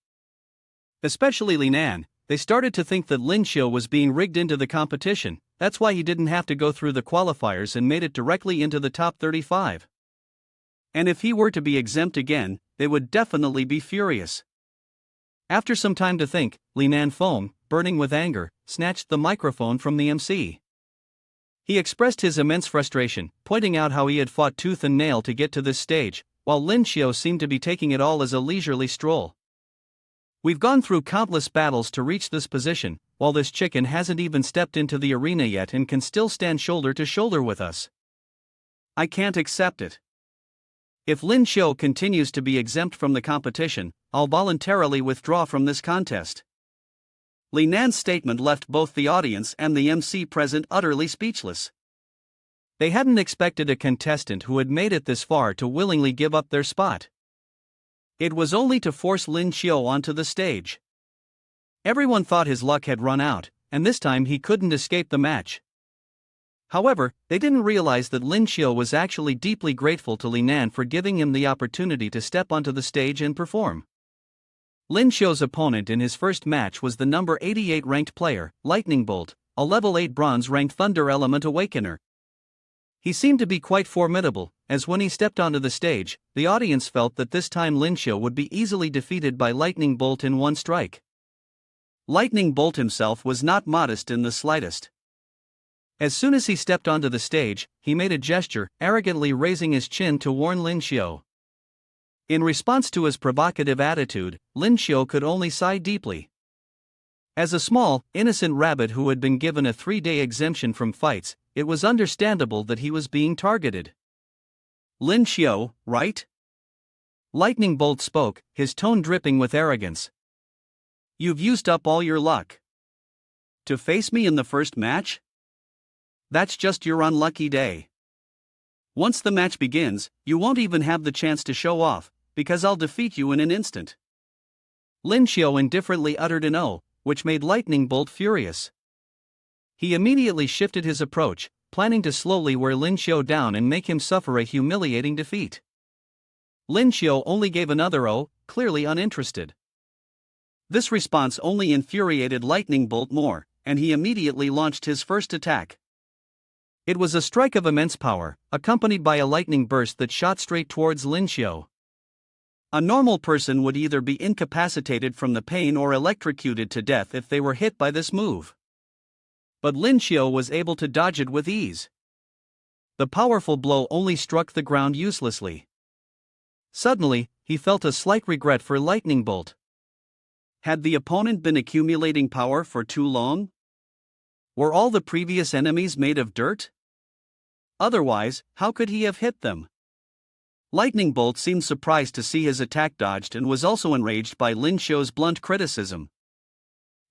Especially Li Nan, they started to think that Lin Xiu was being rigged into the competition, that's why he didn't have to go through the qualifiers and made it directly into the top 35. And if he were to be exempt again, they would definitely be furious. After some time to think, Li Nan foamed, burning with anger, snatched the microphone from the MC. He expressed his immense frustration, pointing out how he had fought tooth and nail to get to this stage, while Lin Xiu seemed to be taking it all as a leisurely stroll. We've gone through countless battles to reach this position, while this chicken hasn't even stepped into the arena yet and can still stand shoulder to shoulder with us. I can't accept it. If Lin Xiu continues to be exempt from the competition, I'll voluntarily withdraw from this contest. Li Nan's statement left both the audience and the MC present utterly speechless. They hadn't expected a contestant who had made it this far to willingly give up their spot. It was only to force Lin Xiu onto the stage. Everyone thought his luck had run out, and this time he couldn't escape the match. However, they didn't realize that Lin Xiu was actually deeply grateful to Li Nan for giving him the opportunity to step onto the stage and perform. Lin Xiu's opponent in his first match was the number 88 ranked player, Lightning Bolt, a level 8 bronze ranked Thunder Element Awakener. He seemed to be quite formidable, as when he stepped onto the stage, the audience felt that this time Lin Xiu would be easily defeated by Lightning Bolt in one strike. Lightning Bolt himself was not modest in the slightest. As soon as he stepped onto the stage, he made a gesture, arrogantly raising his chin to warn Lin Xiu. In response to his provocative attitude, Lin Xiu could only sigh deeply. As a small, innocent rabbit who had been given a 3-day exemption from fights, it was understandable that he was being targeted. Lin Xiu, right? Lightning Bolt spoke, his tone dripping with arrogance. You've used up all your luck. To face me in the first match? That's just your unlucky day. Once the match begins, you won't even have the chance to show off, because I'll defeat you in an instant. Lin Xiu indifferently uttered an "oh," which made Lightning Bolt furious. He immediately shifted his approach, planning to slowly wear Lin Xiu down and make him suffer a humiliating defeat. Lin Xiu only gave another "oh," clearly uninterested. This response only infuriated Lightning Bolt more, and he immediately launched his first attack. It was a strike of immense power, accompanied by a lightning burst that shot straight towards Lin Xiu. A normal person would either be incapacitated from the pain or electrocuted to death if they were hit by this move. But Lin Xiu was able to dodge it with ease. The powerful blow only struck the ground uselessly. Suddenly, he felt a slight regret for Lightning Bolt. Had the opponent been accumulating power for too long? Were all the previous enemies made of dirt? Otherwise, how could he have hit them? Lightning Bolt seemed surprised to see his attack dodged and was also enraged by Lin Xiu's blunt criticism.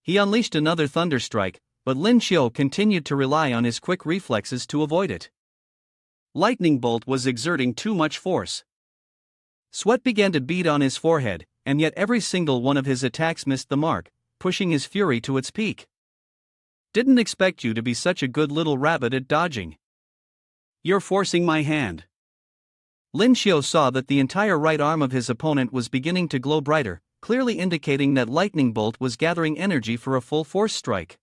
He unleashed another thunder strike, but Lin Xiu continued to rely on his quick reflexes to avoid it. Lightning Bolt was exerting too much force. Sweat began to bead on his forehead, and yet every single one of his attacks missed the mark, pushing his fury to its peak. Didn't expect you to be such a good little rabbit at dodging. You're forcing my hand. Lin Xiu saw that the entire right arm of his opponent was beginning to glow brighter, clearly indicating that Lightning Bolt was gathering energy for a full force strike.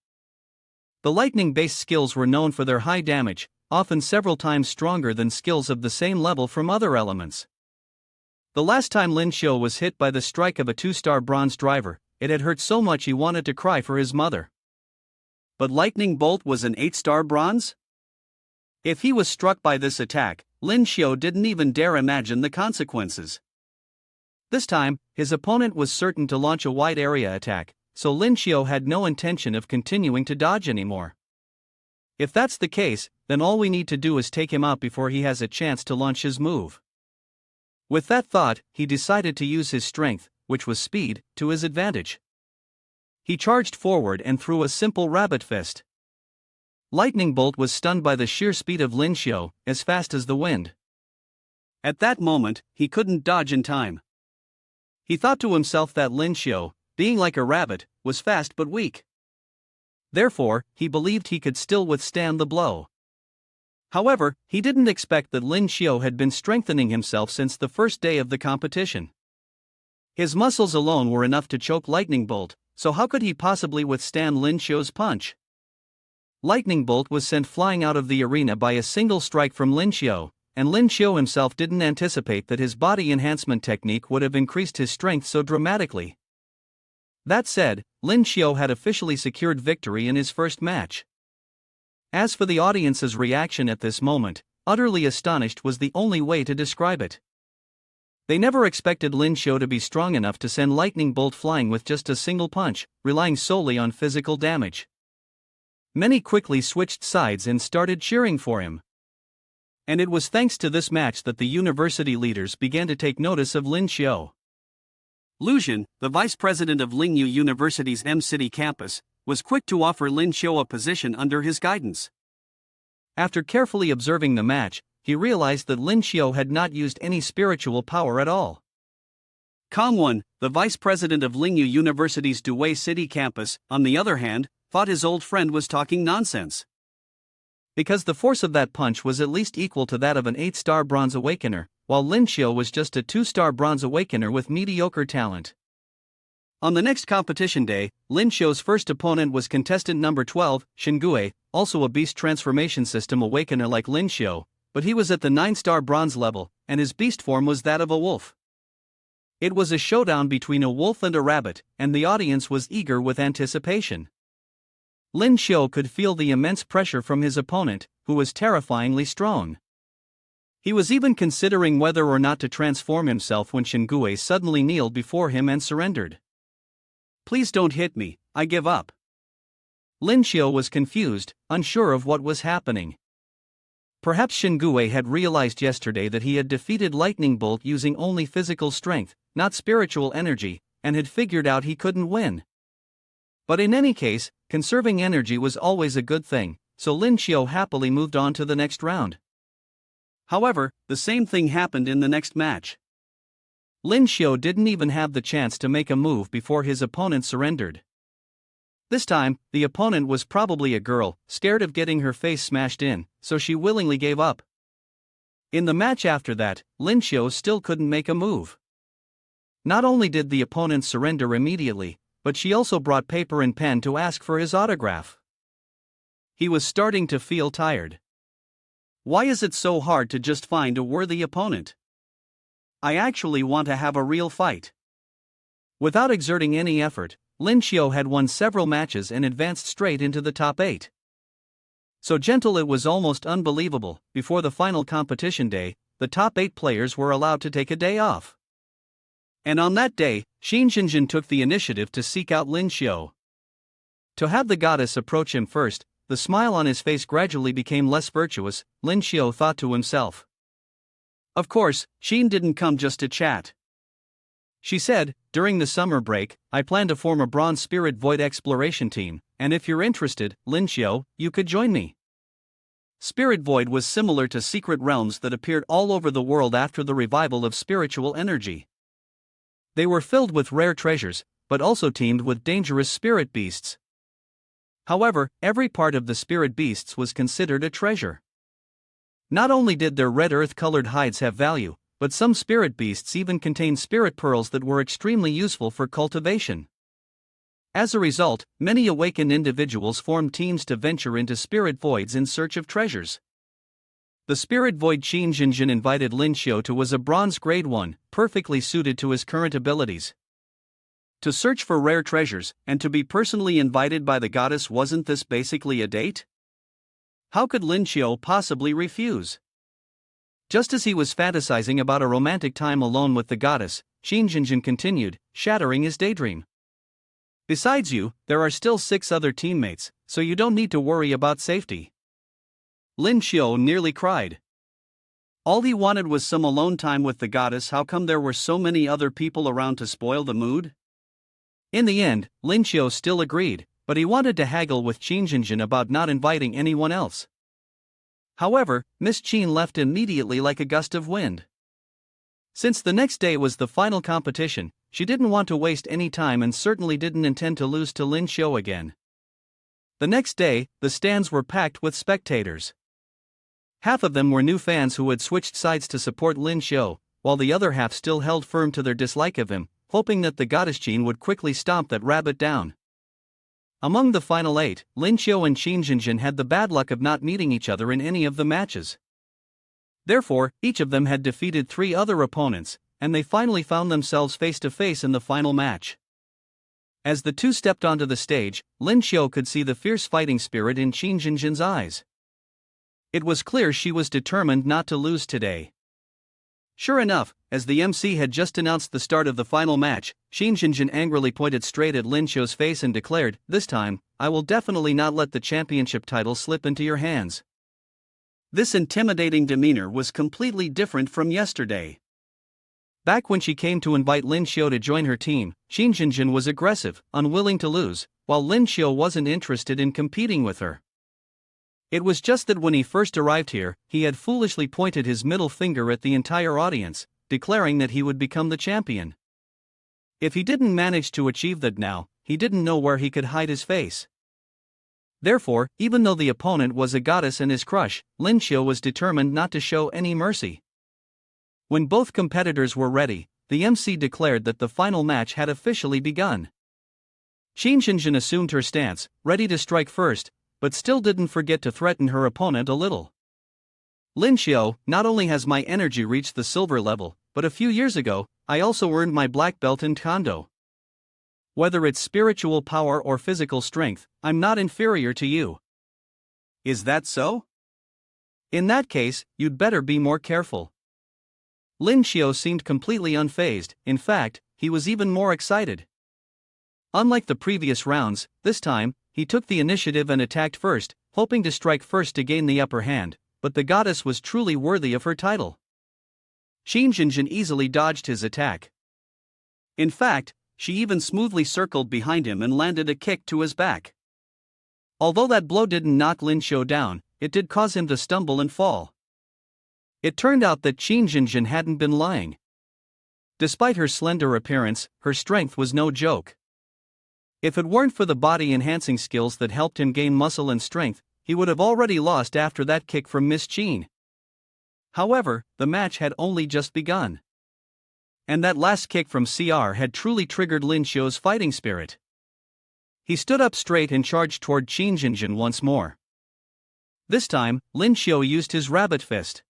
The lightning-based skills were known for their high damage, often several times stronger than skills of the same level from other elements. The last time Lin Xiu was hit by the strike of a 2-star bronze driver, it had hurt so much he wanted to cry for his mother. But Lightning Bolt was an 8-star bronze? If he was struck by this attack, Lin Xiu didn't even dare imagine the consequences. This time, his opponent was certain to launch a wide area attack, so Lin Xiu had no intention of continuing to dodge anymore. If that's the case, then all we need to do is take him out before he has a chance to launch his move. With that thought, he decided to use his strength, which was speed, to his advantage. He charged forward and threw a simple rabbit fist. Lightning Bolt was stunned by the sheer speed of Lin Xiu, as fast as the wind. At that moment, he couldn't dodge in time. He thought to himself that Lin Xiu, being like a rabbit, was fast but weak. Therefore, he believed he could still withstand the blow. However, he didn't expect that Lin Xiu had been strengthening himself since the first day of the competition. His muscles alone were enough to choke Lightning Bolt, so how could he possibly withstand Lin Xiu's punch? Lightning Bolt was sent flying out of the arena by a single strike from Lin Xiu, and Lin Xiu himself didn't anticipate that his body enhancement technique would have increased his strength so dramatically. That said, Lin Xiu had officially secured victory in his first match. As for the audience's reaction at this moment, utterly astonished was the only way to describe it. They never expected Lin Xiu to be strong enough to send Lightning Bolt flying with just a single punch, relying solely on physical damage. Many quickly switched sides and started cheering for him. And it was thanks to this match that the university leaders began to take notice of Lin Xiu. Lu Xun, the vice president of Lingyu University's M-City campus, was quick to offer Lin Xiu a position under his guidance. After carefully observing the match, he realized that Lin Xiu had not used any spiritual power at all. Kangwon, the vice president of Lingyu University's Dewey City campus, on the other hand, thought his old friend was talking nonsense. Because the force of that punch was at least equal to that of an 8-star Bronze Awakener, while Lin Xiu was just a 2-star Bronze Awakener with mediocre talent. On the next competition day, Lin Xiu's first opponent was contestant number 12, Shingue, also a beast transformation system awakener like Lin Xiu, but he was at the 9-star bronze level, and his beast form was that of a wolf. It was a showdown between a wolf and a rabbit, and the audience was eager with anticipation. Lin Xiu could feel the immense pressure from his opponent, who was terrifyingly strong. He was even considering whether or not to transform himself when Shingue suddenly kneeled before him and surrendered. "Please don't hit me, I give up." Lin Xiu was confused, unsure of what was happening. Perhaps Shingue had realized yesterday that he had defeated Lightning Bolt using only physical strength, not spiritual energy, and had figured out he couldn't win. But in any case, conserving energy was always a good thing, so Lin Xiu happily moved on to the next round. However, the same thing happened in the next match. Lin Xiu didn't even have the chance to make a move before his opponent surrendered. This time, the opponent was probably a girl, scared of getting her face smashed in, so she willingly gave up. In the match after that, Lin Xiu still couldn't make a move. Not only did the opponent surrender immediately, but she also brought paper and pen to ask for his autograph. He was starting to feel tired. Why is it so hard to just find a worthy opponent? I actually want to have a real fight. Without exerting any effort, Lin Xiu had won several matches and advanced straight into the top 8. So gentle it was almost unbelievable. Before the final competition day, the top 8 players were allowed to take a day off. And on that day, Xin Jinjin took the initiative to seek out Lin Xiu. To have the goddess approach him first, the smile on his face gradually became less virtuous, Lin Xiu thought to himself. Of course, Xin didn't come just to chat. She said, "During the summer break, I plan to form a Bronze Spirit Void exploration team, and if you're interested, Lin Xiu, you could join me." Spirit Void was similar to secret realms that appeared all over the world after the revival of spiritual energy. They were filled with rare treasures, but also teemed with dangerous spirit beasts. However, every part of the spirit beasts was considered a treasure. Not only did their red earth-colored hides have value, but some spirit beasts even contained spirit pearls that were extremely useful for cultivation. As a result, many awakened individuals formed teams to venture into spirit voids in search of treasures. The spirit void Qin Jinjin invited Lin Xiu to was a bronze grade 1, perfectly suited to his current abilities. To search for rare treasures, and to be personally invited by the goddess, wasn't this basically a date? How could Lin Xiu possibly refuse? Just as he was fantasizing about a romantic time alone with the goddess, Qin Jinjin continued, shattering his daydream. "Besides you, there are still 6 other teammates, so you don't need to worry about safety." Lin Xiu nearly cried. All he wanted was some alone time with the goddess. How come there were so many other people around to spoil the mood? In the end, Lin Xiu still agreed, but he wanted to haggle with Qin Jinjin about not inviting anyone else. However, Miss Qin left immediately like a gust of wind. Since the next day was the final competition, she didn't want to waste any time and certainly didn't intend to lose to Lin Xiu again. The next day, the stands were packed with spectators. Half of them were new fans who had switched sides to support Lin Xiu, while the other half still held firm to their dislike of him, hoping that the goddess Qin would quickly stomp that rabbit down. Among the final 8, Lin Xiu and Qin Jinjin had the bad luck of not meeting each other in any of the matches. Therefore, each of them had defeated 3 other opponents, and they finally found themselves face to face in the final match. As the two stepped onto the stage, Lin Xiu could see the fierce fighting spirit in Qin Jinjin's eyes. It was clear she was determined not to lose today. Sure enough, as the MC had just announced the start of the final match, Qin Jinjin angrily pointed straight at Lin Xiu's face and declared, "This time, I will definitely not let the championship title slip into your hands." This intimidating demeanor was completely different from yesterday. Back when she came to invite Lin Xiu to join her team, Qin Jinjin was aggressive, unwilling to lose, while Lin Xiu wasn't interested in competing with her. It was just that when he first arrived here, he had foolishly pointed his middle finger at the entire audience, declaring that he would become the champion. If he didn't manage to achieve that now, he didn't know where he could hide his face. Therefore, even though the opponent was a goddess and his crush, Lin Xiu was determined not to show any mercy. When both competitors were ready, the MC declared that the final match had officially begun. Qin Xinjin assumed her stance, ready to strike first, but still didn't forget to threaten her opponent a little. Lin Xiu, not only has my energy reached the silver level, but a few years ago, I also earned my black belt in Taekwondo. Whether it's spiritual power or physical strength, I'm not inferior to you. Is that so? In that case, you'd better be more careful. Lin Xiu seemed completely unfazed. In fact, he was even more excited. Unlike the previous rounds, this time, he took the initiative and attacked first, hoping to strike first to gain the upper hand, but the goddess was truly worthy of her title. Qin Xinjin easily dodged his attack. In fact, she even smoothly circled behind him and landed a kick to his back. Although that blow didn't knock Lin Xiu down, it did cause him to stumble and fall. It turned out that Qin Xinjin hadn't been lying. Despite her slender appearance, her strength was no joke. If it weren't for the body-enhancing skills that helped him gain muscle and strength, he would have already lost after that kick from Miss Qin. However, the match had only just begun. And that last kick from CR had truly triggered Lin Xiu's fighting spirit. He stood up straight and charged toward Qin Xinjin once more. This time, Lin Xiu used his rabbit fist.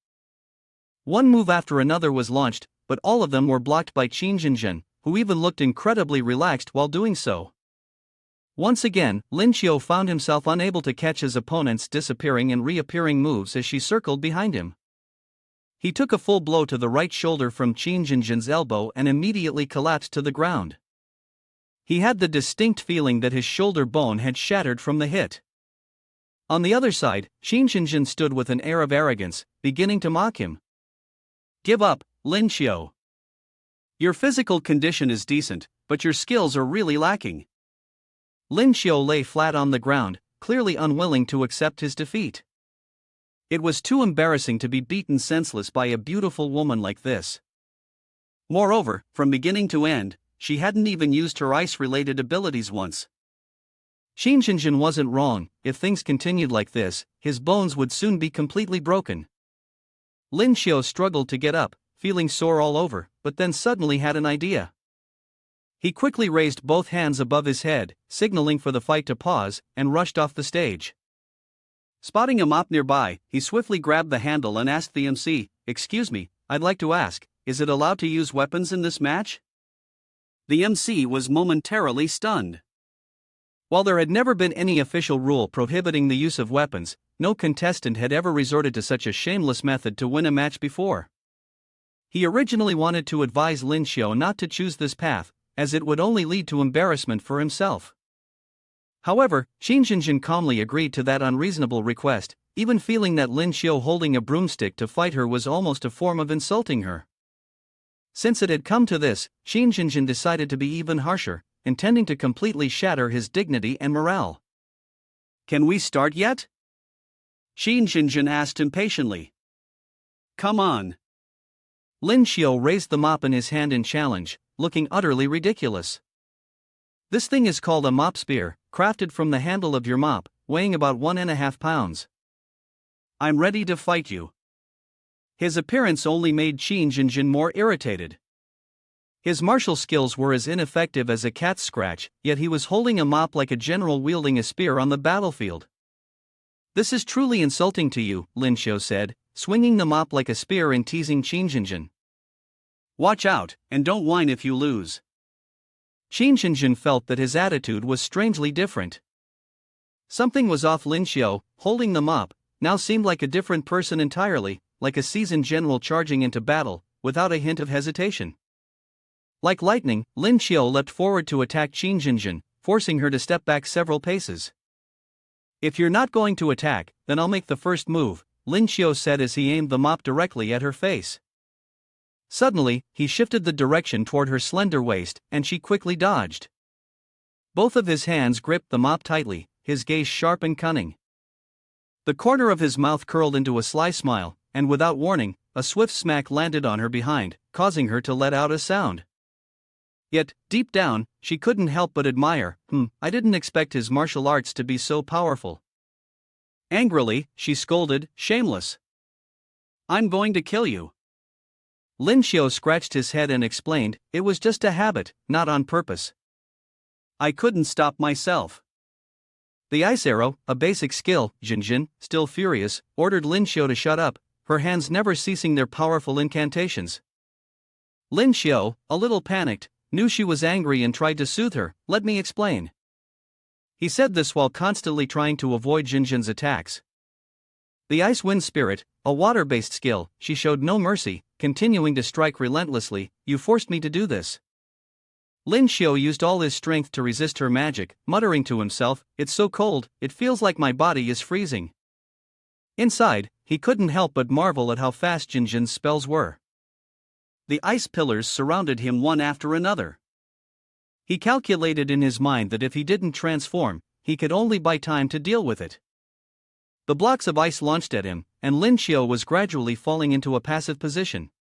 One move after another was launched, but all of them were blocked by Qin Xinjin, who even looked incredibly relaxed while doing so. Once again, Lin Xiu found himself unable to catch his opponent's disappearing and reappearing moves as she circled behind him. He took a full blow to the right shoulder from Qin Xinjin's elbow and immediately collapsed to the ground. He had the distinct feeling that his shoulder bone had shattered from the hit. On the other side, Qin Xinjin stood with an air of arrogance, beginning to mock him. "Give up, Lin Xiu. Your physical condition is decent, but your skills are really lacking." Lin Xiu lay flat on the ground, clearly unwilling to accept his defeat. It was too embarrassing to be beaten senseless by a beautiful woman like this. Moreover, from beginning to end, she hadn't even used her ice-related abilities once. Qin Xinjin wasn't wrong. If things continued like this, his bones would soon be completely broken. Lin Xiu struggled to get up, feeling sore all over, but then suddenly had an idea. He quickly raised both hands above his head, signaling for the fight to pause, and rushed off the stage. Spotting a mop nearby, he swiftly grabbed the handle and asked the MC, "Excuse me, I'd like to ask, is it allowed to use weapons in this match?" The MC was momentarily stunned. While there had never been any official rule prohibiting the use of weapons, no contestant had ever resorted to such a shameless method to win a match before. He originally wanted to advise Lin Xiu not to choose this path, as it would only lead to embarrassment for himself. However, Qin Xinjin calmly agreed to that unreasonable request, even feeling that Lin Xiu holding a broomstick to fight her was almost a form of insulting her. Since it had come to this, Qin Xinjin decided to be even harsher, intending to completely shatter his dignity and morale. "Can we start yet?" Qin Xinjin asked impatiently. "Come on." Lin Xiu raised the mop in his hand in challenge, looking utterly ridiculous. "This thing is called a mop spear, crafted from the handle of your mop, weighing about 1.5 pounds. I'm ready to fight you." His appearance only made Qin Xinjin more irritated. His martial skills were as ineffective as a cat's scratch, yet he was holding a mop like a general wielding a spear on the battlefield. "This is truly insulting to you," Lin Xiu said, swinging the mop like a spear and teasing Qin Xinjin. "Watch out, and don't whine if you lose." Qin Xinjin felt that his attitude was strangely different. Something was off. Lin Xiu, holding the mop, now seemed like a different person entirely, like a seasoned general charging into battle, without a hint of hesitation. Like lightning, Lin Xiu leapt forward to attack Qin Xinjin, forcing her to step back several paces. "If you're not going to attack, then I'll make the first move," Lin Xiu said as he aimed the mop directly at her face. Suddenly, he shifted the direction toward her slender waist, and she quickly dodged. Both of his hands gripped the mop tightly, his gaze sharp and cunning. The corner of his mouth curled into a sly smile, and without warning, a swift smack landed on her behind, causing her to let out a sound. Yet, deep down, she couldn't help but admire. I didn't expect his martial arts to be so powerful. Angrily, she scolded, "Shameless! I'm going to kill you." Lin Xiu scratched his head and explained, "It was just a habit, not on purpose. I couldn't stop myself." The ice arrow, a basic skill, Jinjin, still furious, ordered Lin Xiu to shut up, her hands never ceasing their powerful incantations. Lin Xiu, a little panicked, knew she was angry and tried to soothe her. "Let me explain." He said this while constantly trying to avoid Jinjin's attacks. The ice wind spirit, a water-based skill, she showed no mercy, continuing to strike relentlessly. "You forced me to do this." Lin Xiu used all his strength to resist her magic, muttering to himself, "It's so cold, it feels like my body is freezing." Inside, he couldn't help but marvel at how fast Jinjin's spells were. The ice pillars surrounded him one after another. He calculated in his mind that if he didn't transform, he could only buy time to deal with it. The blocks of ice launched at him, and Lin Xiu was gradually falling into a passive position.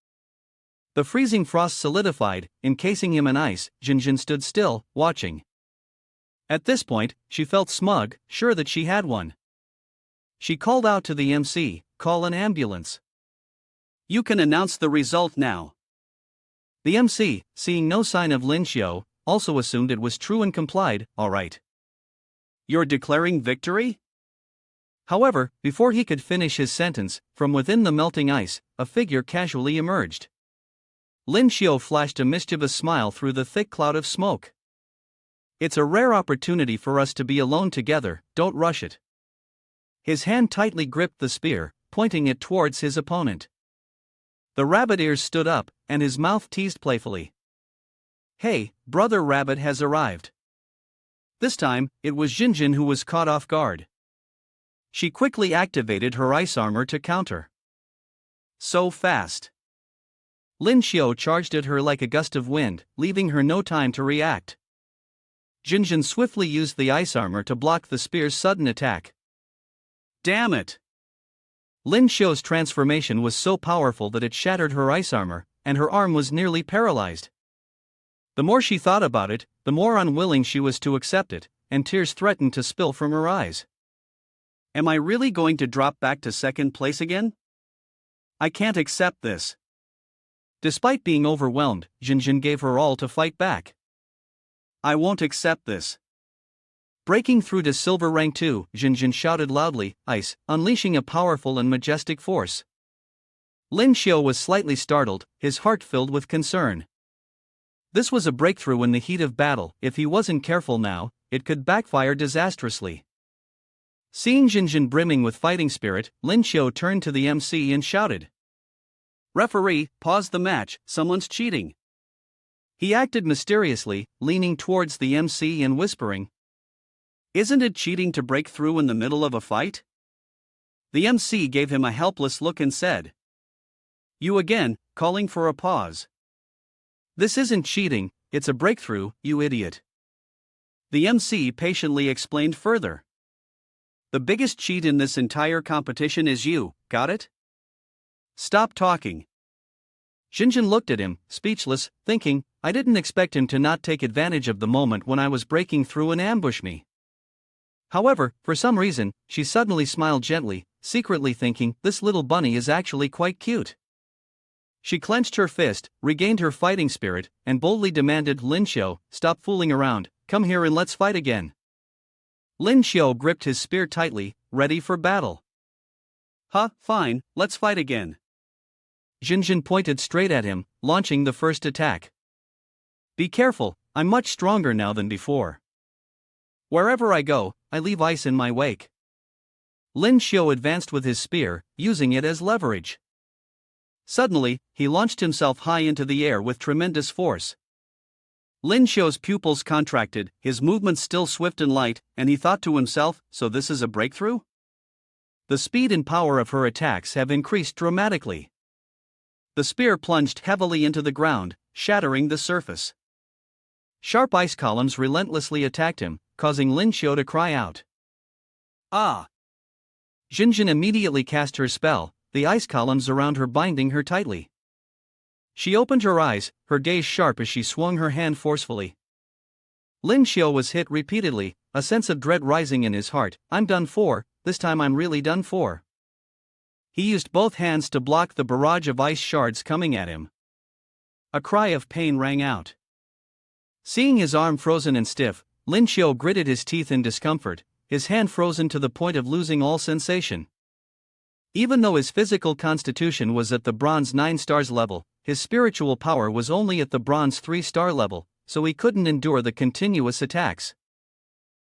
The freezing frost solidified, encasing him in ice. Jinjin stood still, watching. At this point, she felt smug, sure that she had won. She called out to the MC, "Call an ambulance. You can announce the result now." The MC, seeing no sign of Lin Xiu, also assumed it was true and complied. "All right. You're declaring victory?" However, before he could finish his sentence, from within the melting ice, a figure casually emerged. Lin Xiu flashed a mischievous smile through the thick cloud of smoke. "It's a rare opportunity for us to be alone together, don't rush it." His hand tightly gripped the spear, pointing it towards his opponent. The rabbit ears stood up, and his mouth teased playfully. "Hey, Brother Rabbit has arrived." This time, it was Jinjin who was caught off guard. She quickly activated her ice armor to counter. So fast. Lin Xiu charged at her like a gust of wind, leaving her no time to react. Jinjin swiftly used the ice armor to block the spear's sudden attack. Damn it! Lin Xiu's transformation was so powerful that it shattered her ice armor, and her arm was nearly paralyzed. The more she thought about it, the more unwilling she was to accept it, and tears threatened to spill from her eyes. Am I really going to drop back to second place again? I can't accept this. Despite being overwhelmed, Jinjin gave her all to fight back. I won't accept this. Breaking through to silver rank 2, Jinjin shouted loudly, "Ice," unleashing a powerful and majestic force. Lin Xiu was slightly startled, his heart filled with concern. This was a breakthrough in the heat of battle. If he wasn't careful now, it could backfire disastrously. Seeing Jinjin brimming with fighting spirit, Lin Xiu turned to the MC and shouted, "Referee, pause the match, someone's cheating." He acted mysteriously, leaning towards the MC and whispering, "Isn't it cheating to break through in the middle of a fight?" The MC gave him a helpless look and said, "You again, calling for a pause. This isn't cheating, it's a breakthrough, you idiot." The MC patiently explained further. The biggest cheat in this entire competition is you, got it? Stop talking. Jinjin looked at him, speechless, thinking, I didn't expect him to not take advantage of the moment when I was breaking through and ambush me. However, for some reason, she suddenly smiled gently, secretly thinking, this little bunny is actually quite cute. She clenched her fist, regained her fighting spirit, and boldly demanded, Lin Xiu, stop fooling around, come here and let's fight again. Lin Xiu gripped his spear tightly, ready for battle. Fine, let's fight again. Jinjin pointed straight at him, launching the first attack. Be careful, I'm much stronger now than before. Wherever I go, I leave ice in my wake. Lin Xiu advanced with his spear, using it as leverage. Suddenly, he launched himself high into the air with tremendous force. Lin Xiu's pupils contracted, his movements still swift and light, and he thought to himself, so this is a breakthrough? The speed and power of her attacks have increased dramatically. The spear plunged heavily into the ground, shattering the surface. Sharp ice columns relentlessly attacked him, causing Lin Xiu to cry out. Ah! Jinjin immediately cast her spell, the ice columns around her binding her tightly. She opened her eyes, her gaze sharp as she swung her hand forcefully. Lin Xiao was hit repeatedly, a sense of dread rising in his heart. I'm done for, this time I'm really done for. He used both hands to block the barrage of ice shards coming at him. A cry of pain rang out. Seeing his arm frozen and stiff, Lin Xiao gritted his teeth in discomfort, his hand frozen to the point of losing all sensation. Even though his physical constitution was at the bronze 9 stars level, his spiritual power was only at the bronze 3-star level, so he couldn't endure the continuous attacks.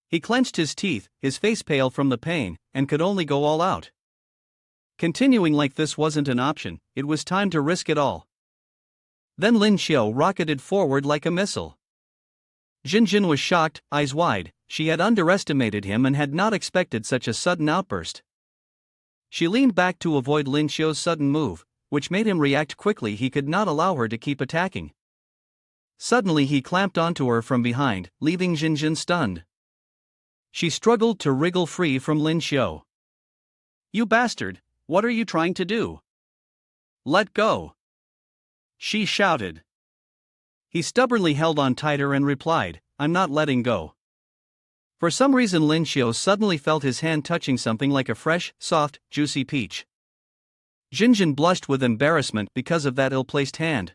He clenched his teeth, his face pale from the pain, and could only go all out. Continuing like this wasn't an option, it was time to risk it all. Then Lin Xiao rocketed forward like a missile. Jinjin was shocked, eyes wide. She had underestimated him and had not expected such a sudden outburst. She leaned back to avoid Lin Xiao's sudden move, which made him react quickly. He could not allow her to keep attacking. Suddenly he clamped onto her from behind, leaving Jinjin stunned. She struggled to wriggle free from Lin Xiao. "You bastard, what are you trying to do? Let go!" she shouted. He stubbornly held on tighter and replied, "I'm not letting go." For some reason Lin Xiao suddenly felt his hand touching something like a fresh, soft, juicy peach. Jinjin blushed with embarrassment because of that ill-placed hand.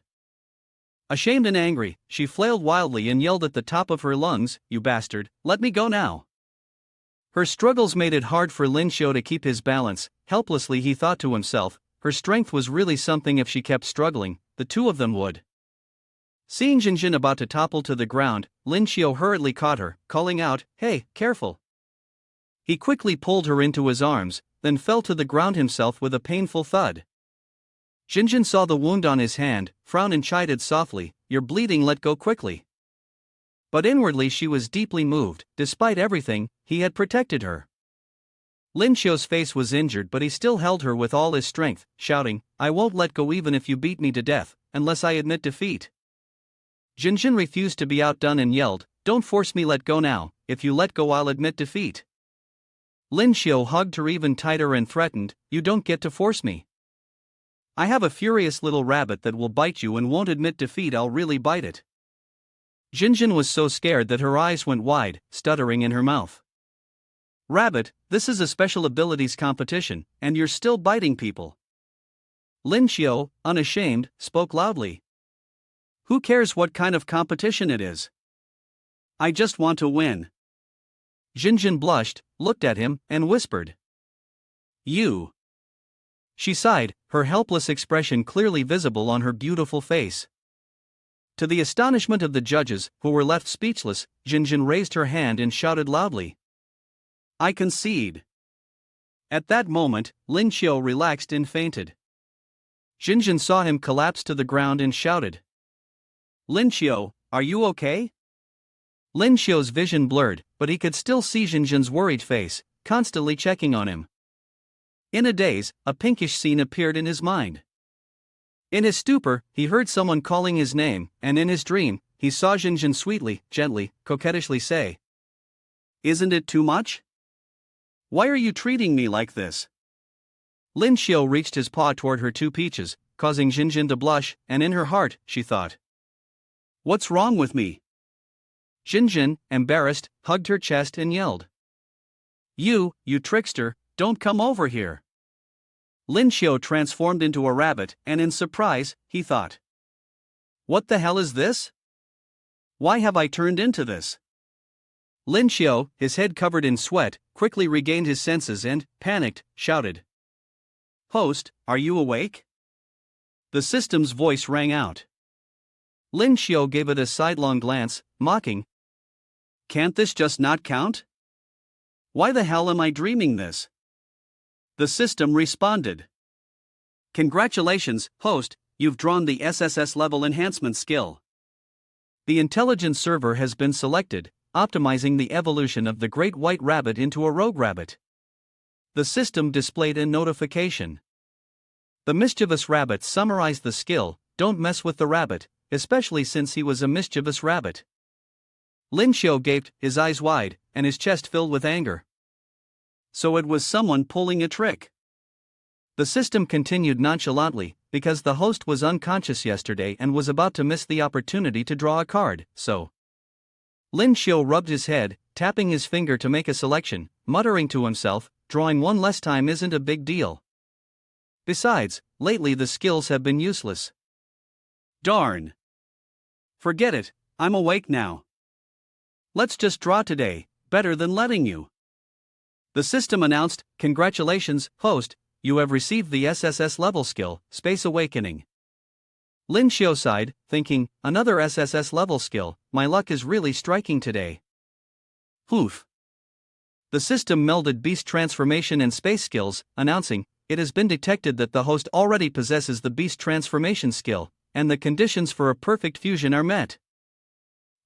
Ashamed and angry, she flailed wildly and yelled at the top of her lungs, "You bastard, let me go now!" Her struggles made it hard for Lin Xiao to keep his balance. Helplessly he thought to himself, her strength was really something. If she kept struggling, the two of them would. Seeing Jinjin about to topple to the ground, Lin Xiao hurriedly caught her, calling out, "Hey, careful!" He quickly pulled her into his arms, then fell to the ground himself with a painful thud. Jinjin saw the wound on his hand, frowned and chided softly, "You're bleeding, let go quickly." But inwardly she was deeply moved. Despite everything, he had protected her. Lin Xiao's face was injured, but he still held her with all his strength, shouting, "I won't let go even if you beat me to death, unless I admit defeat." Jinjin refused to be outdone and yelled, "Don't force me, let go now. If you let go I'll admit defeat." Lin Xiao hugged her even tighter and threatened, "You don't get to force me. I have a furious little rabbit that will bite you and won't admit defeat. I'll really bite it." Jinjin was so scared that her eyes went wide, stuttering in her mouth. "Rabbit, this is a special abilities competition, and you're still biting people." Lin Xiao, unashamed, spoke loudly. "Who cares what kind of competition it is? I just want to win." Jinjin blushed, looked at him, and whispered, "You." She sighed, her helpless expression clearly visible on her beautiful face. To the astonishment of the judges, who were left speechless, Jinjin raised her hand and shouted loudly, "I concede." At that moment, Lin Xiao relaxed and fainted. Jinjin saw him collapse to the ground and shouted, "Lin Xiao, are you okay?" Lin Xiao's vision blurred, but he could still see Jinjin's worried face, constantly checking on him. In a daze, a pinkish scene appeared in his mind. In his stupor, he heard someone calling his name, and in his dream, he saw Jinjin sweetly, gently, coquettishly say, "Isn't it too much? Why are you treating me like this?" Lin Xiao reached his paw toward her two peaches, causing Jinjin to blush, and in her heart, she thought, "What's wrong with me?" Jinjin, embarrassed, hugged her chest and yelled, You trickster, don't come over here." Lin Xiao transformed into a rabbit, and in surprise, he thought, "What the hell is this? Why have I turned into this?" Lin Xiao, his head covered in sweat, quickly regained his senses and, panicked, shouted, "Host, are you awake?" The system's voice rang out. Lin Xiao gave it a sidelong glance, mocking, "Can't this just not count? Why the hell am I dreaming this?" The system responded, "Congratulations, host, you've drawn the SSS level enhancement skill. The intelligence server has been selected, optimizing the evolution of the great white rabbit into a rogue rabbit." The system displayed a notification. The mischievous rabbit summarized the skill, "Don't mess with the rabbit, especially since he was a mischievous rabbit." Lin Xiao gaped, his eyes wide, and his chest filled with anger. So it was someone pulling a trick. The system continued nonchalantly, because the host was unconscious yesterday and was about to miss the opportunity to draw a card, so. Lin Xiu rubbed his head, tapping his finger to make a selection, muttering to himself, drawing one less time isn't a big deal. Besides, lately the skills have been useless. Darn. Forget it, I'm awake now. Let's just draw today, better than letting you. The system announced, "Congratulations, host, you have received the SSS level skill, Space Awakening." Lin Xiu sighed, thinking, another SSS level skill, my luck is really striking today. Oof. The system melded beast transformation and space skills, announcing, it has been detected that the host already possesses the beast transformation skill, and the conditions for a perfect fusion are met.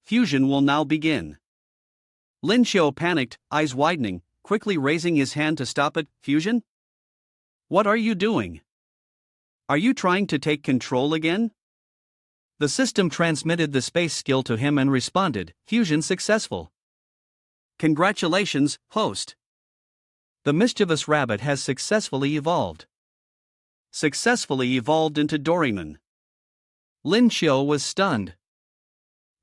Fusion will now begin. Lin Xiu panicked, eyes widening, quickly raising his hand to stop it. Fusion? What are you doing? Are you trying to take control again? The system transmitted the space skill to him and responded, fusion successful. Congratulations, host. The mischievous rabbit has successfully evolved. Successfully evolved into Doraemon. Lin Xiu was stunned.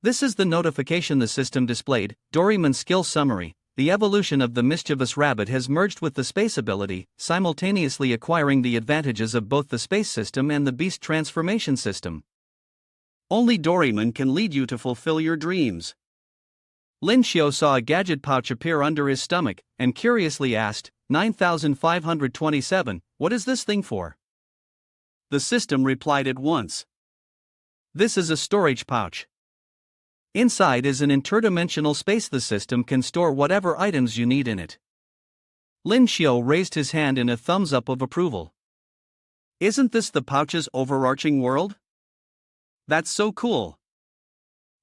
This is the notification the system displayed, Doraemon skill summary. The evolution of the mischievous rabbit has merged with the space ability, simultaneously acquiring the advantages of both the space system and the beast transformation system. Only Doraemon can lead you to fulfill your dreams. Lin Xiu saw a gadget pouch appear under his stomach, and curiously asked, 9527, what is this thing for? The system replied at once. This is a storage pouch. Inside is an interdimensional space. The system can store whatever items you need in it. Lin Xiu raised his hand in a thumbs up of approval. Isn't this the pouch's overarching world? That's so cool.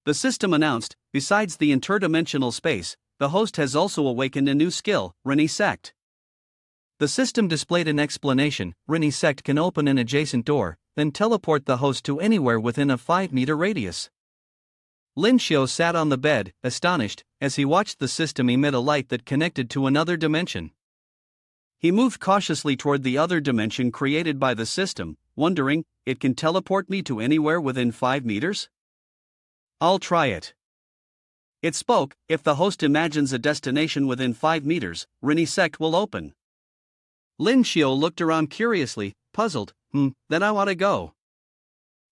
The system announced, besides the interdimensional space, the host has also awakened a new skill, Renisect. The system displayed an explanation, Renisect can open an adjacent door, then teleport the host to anywhere within a 5-meter radius. Lin Xiu sat on the bed, astonished, as he watched the system emit a light that connected to another dimension. He moved cautiously toward the other dimension created by the system, wondering, it can teleport me to anywhere within 5 meters? I'll try it. It spoke, if the host imagines a destination within 5 meters, Renisect will open. Lin Xiu looked around curiously, puzzled, then I want to go.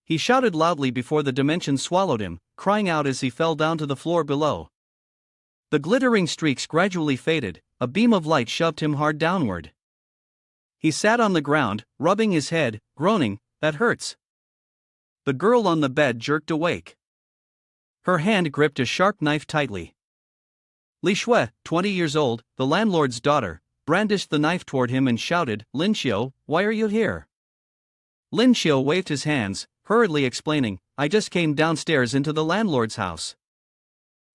He shouted loudly before the dimension swallowed him, crying out as he fell down to the floor below. The glittering streaks gradually faded, a beam of light shoved him hard downward. He sat on the ground, rubbing his head, groaning, that hurts. The girl on the bed jerked awake. Her hand gripped a sharp knife tightly. Li Shui, 20 years old, the landlord's daughter, brandished the knife toward him and shouted, Lin Xiu, why are you here? Lin Xiu waved his hands, hurriedly explaining, I just came downstairs into the landlord's house.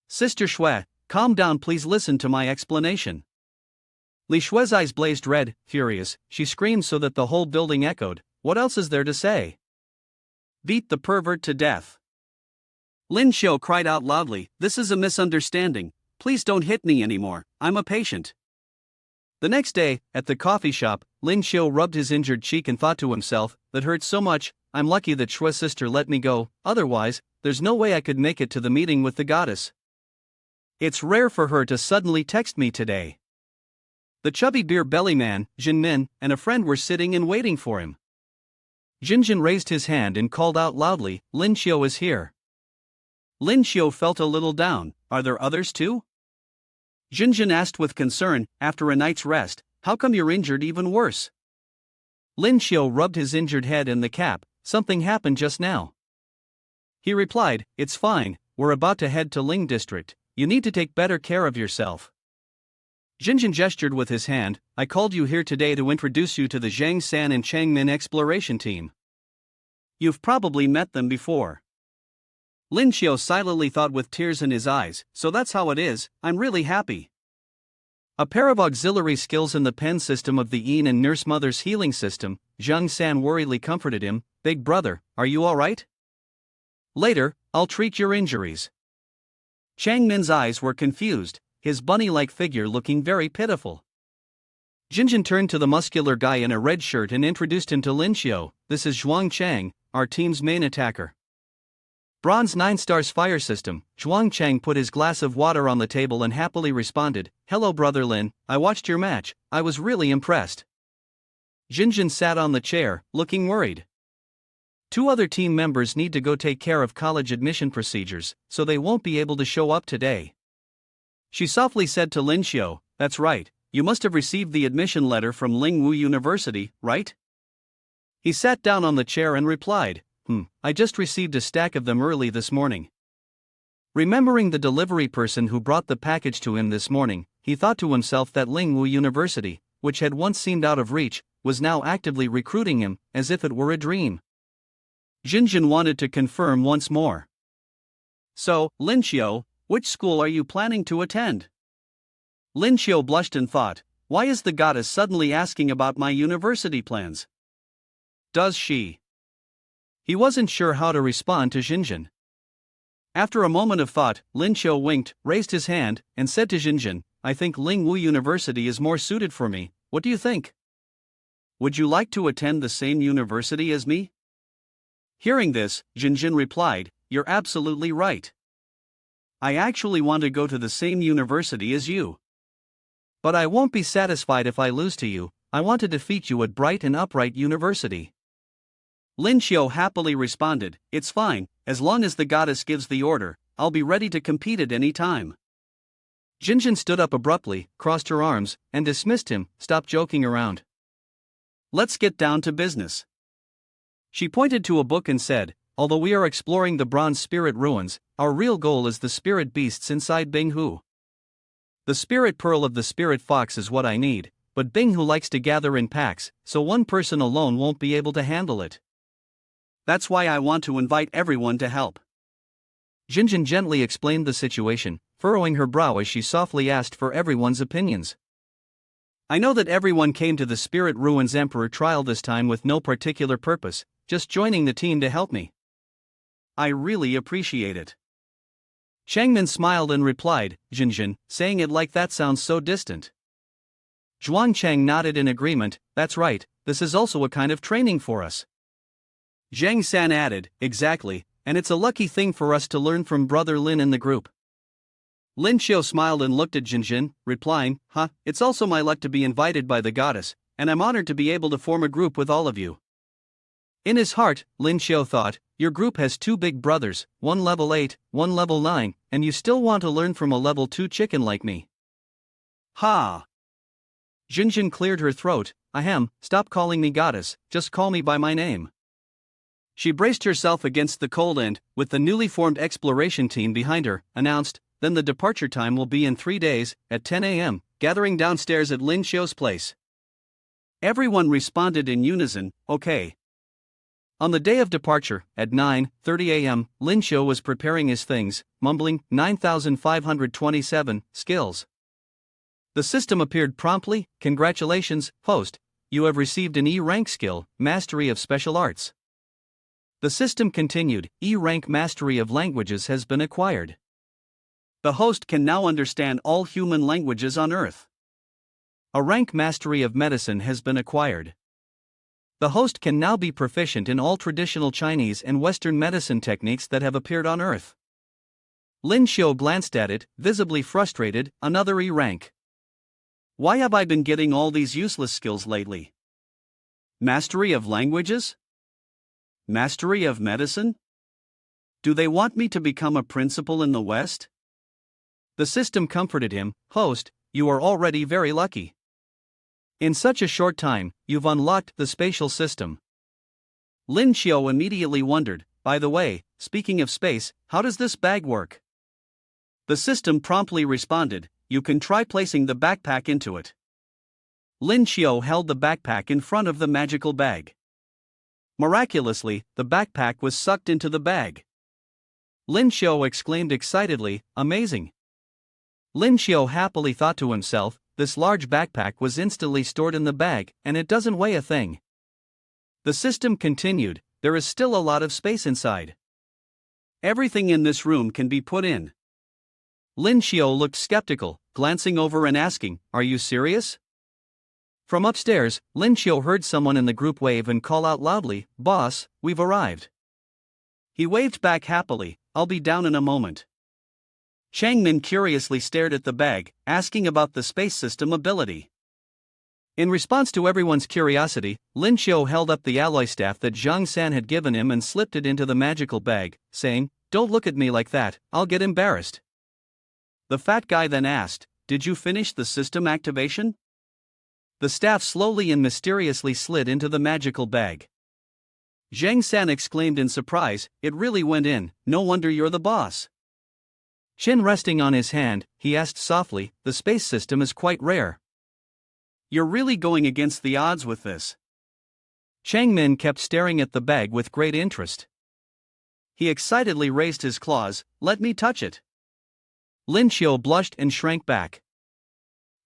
Sister Shui, calm down, please listen to my explanation. Li Shui's eyes blazed red, furious, she screamed so that the whole building echoed, what else is there to say? Beat the pervert to death. Lin Xiu cried out loudly, this is a misunderstanding, please don't hit me anymore, I'm a patient. The next day, at the coffee shop, Lin Xiu rubbed his injured cheek and thought to himself, that hurts so much, I'm lucky that Shui's sister let me go, otherwise, there's no way I could make it to the meeting with the goddess. It's rare for her to suddenly text me today. The chubby beer belly man, Jinmin, and a friend were sitting and waiting for him. Jinjin raised his hand and called out loudly, Lin Xiu is here. Lin Xiu felt a little down, are there others too? Jinjin asked with concern, after a night's rest, how come you're injured even worse? Lin Xiu rubbed his injured head in the cap, something happened just now. He replied, it's fine, we're about to head to Ling District, you need to take better care of yourself. Jinjin gestured with his hand, I called you here today to introduce you to the Zhang San and Changmin exploration team. You've probably met them before. Lin Xiu silently thought with tears in his eyes, so that's how it is, I'm really happy. A pair of auxiliary skills in the pen system of the Yin and Nurse Mother's healing system, Zhang San worriedly comforted him, Big brother, are you alright? Later, I'll treat your injuries. Chang Min's eyes were confused, his bunny-like figure looking very pitiful. Jinjin turned to the muscular guy in a red shirt and introduced him to Lin Xiao. This is Zhuang Chang, our team's main attacker. Bronze 9 stars fire system. Zhuang Chang put his glass of water on the table and happily responded, "Hello brother Lin, I watched your match, I was really impressed." Jinjin sat on the chair, looking worried. 2 other team members need to go take care of college admission procedures, so they won't be able to show up today. She softly said to Lin Xiao, "That's right, you must have received the admission letter from Lingwu University, right?" He sat down on the chair and replied, I just received a stack of them early this morning." Remembering the delivery person who brought the package to him this morning, he thought to himself that Lingwu University, which had once seemed out of reach, was now actively recruiting him, as if it were a dream. Jinjin wanted to confirm once more. "So, Lin Xiao, which school are you planning to attend?" Lin Xiao blushed and thought, why is the goddess suddenly asking about my university plans? Does she? He wasn't sure how to respond to Jinjin. After a moment of thought, Lin Xiao winked, raised his hand, and said to Jinjin, "I think Lingwu University is more suited for me, what do you think? Would you like to attend the same university as me?" Hearing this, Jinjin replied, "You're absolutely right. I actually want to go to the same university as you. But I won't be satisfied if I lose to you, I want to defeat you at Bright and Upright University." Lin Xiao happily responded, "It's fine, as long as the goddess gives the order, I'll be ready to compete at any time." Jinjin stood up abruptly, crossed her arms, and dismissed him. "Stop joking around. Let's get down to business." She pointed to a book and said, "Although we are exploring the bronze spirit ruins, our real goal is the spirit beasts inside Binghu. The spirit pearl of the spirit fox is what I need, but Binghu likes to gather in packs, so one person alone won't be able to handle it. That's why I want to invite everyone to help." Jinjin gently explained the situation, furrowing her brow as she softly asked for everyone's opinions. "I know that everyone came to the Spirit Ruins Emperor trial this time with no particular purpose, just joining the team to help me. I really appreciate it." Changmin smiled and replied, "Jinjin, saying it like that sounds so distant." Zhuang Chang nodded in agreement, "That's right, this is also a kind of training for us." Zhang San added, "Exactly, and it's a lucky thing for us to learn from brother Lin in the group." Lin Xiao smiled and looked at Jinjin, replying, "It's also my luck to be invited by the goddess, and I'm honored to be able to form a group with all of you." In his heart, Lin Xiao thought, "Your group has 2 big brothers, one level 8, one level 9, and you still want to learn from a level 2 chicken like me." Ha! Jinjin cleared her throat, "Ahem, stop calling me goddess, just call me by my name." She braced herself against the cold and, with the newly formed exploration team behind her, announced, "Then the departure time will be in 3 days, at 10 a.m., gathering downstairs at Lin Xiao's place." Everyone responded in unison, "Okay." On the day of departure, at 9:30 a.m., Lin Xiao was preparing his things, mumbling, 9,527 skills. The system appeared promptly, "Congratulations, host, you have received an E-rank skill, Mastery of Special Arts." The system continued, "E-rank Mastery of Languages has been acquired. The host can now understand all human languages on Earth. A rank Mastery of Medicine has been acquired. The host can now be proficient in all traditional Chinese and Western medicine techniques that have appeared on Earth." Lin Xiao glanced at it, visibly frustrated, "Another E-rank. Why have I been getting all these useless skills lately? Mastery of languages? Mastery of medicine? Do they want me to become a principal in the West?" The system comforted him, "Host, you are already very lucky. In such a short time, you've unlocked the spatial system." Lin Xiao immediately wondered, "By the way, speaking of space, how does this bag work?" The system promptly responded, "You can try placing the backpack into it." Lin Xiao held the backpack in front of the magical bag. Miraculously, the backpack was sucked into the bag. Lin Xiao exclaimed excitedly, "Amazing." Lin Xiao happily thought to himself, this large backpack was instantly stored in the bag, and it doesn't weigh a thing. The system continued, "There is still a lot of space inside. Everything in this room can be put in." Lin Xiao looked skeptical, glancing over and asking, "Are you serious?" From upstairs, Lin Xiu heard someone in the group wave and call out loudly, "Boss, we've arrived." He waved back happily, "I'll be down in a moment." Chang Min curiously stared at the bag, asking about the space system ability. In response to everyone's curiosity, Lin Xiu held up the alloy staff that Zhang San had given him and slipped it into the magical bag, saying, "Don't look at me like that, I'll get embarrassed." The fat guy then asked, "Did you finish the system activation?" The staff slowly and mysteriously slid into the magical bag. Zhang San exclaimed in surprise, "It really went in, no wonder you're the boss." Chin resting on his hand, he asked softly, "The space system is quite rare. You're really going against the odds with this?" Chang Min kept staring at the bag with great interest. He excitedly raised his claws, "Let me touch it." Lin Xiu blushed and shrank back.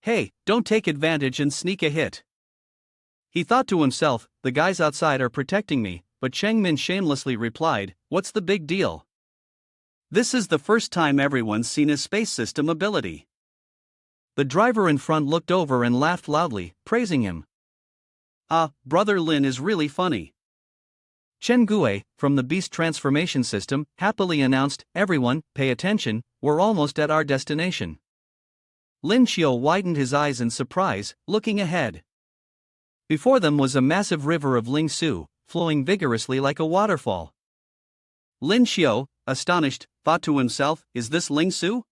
"Hey, don't take advantage and sneak a hit." He thought to himself, "The guys outside are protecting me," but Chang Min shamelessly replied, "What's the big deal? This is the first time everyone's seen a space system ability." The driver in front looked over and laughed loudly, praising him. "Ah, Brother Lin is really funny." Chen Gue, from the beast transformation system, happily announced, "Everyone, pay attention, we're almost at our destination." Lin Xiu widened his eyes in surprise, looking ahead. Before them was a massive river of Ling Su, flowing vigorously like a waterfall. Lin Xiu, astonished, thought to himself, "Is this Ling Su?"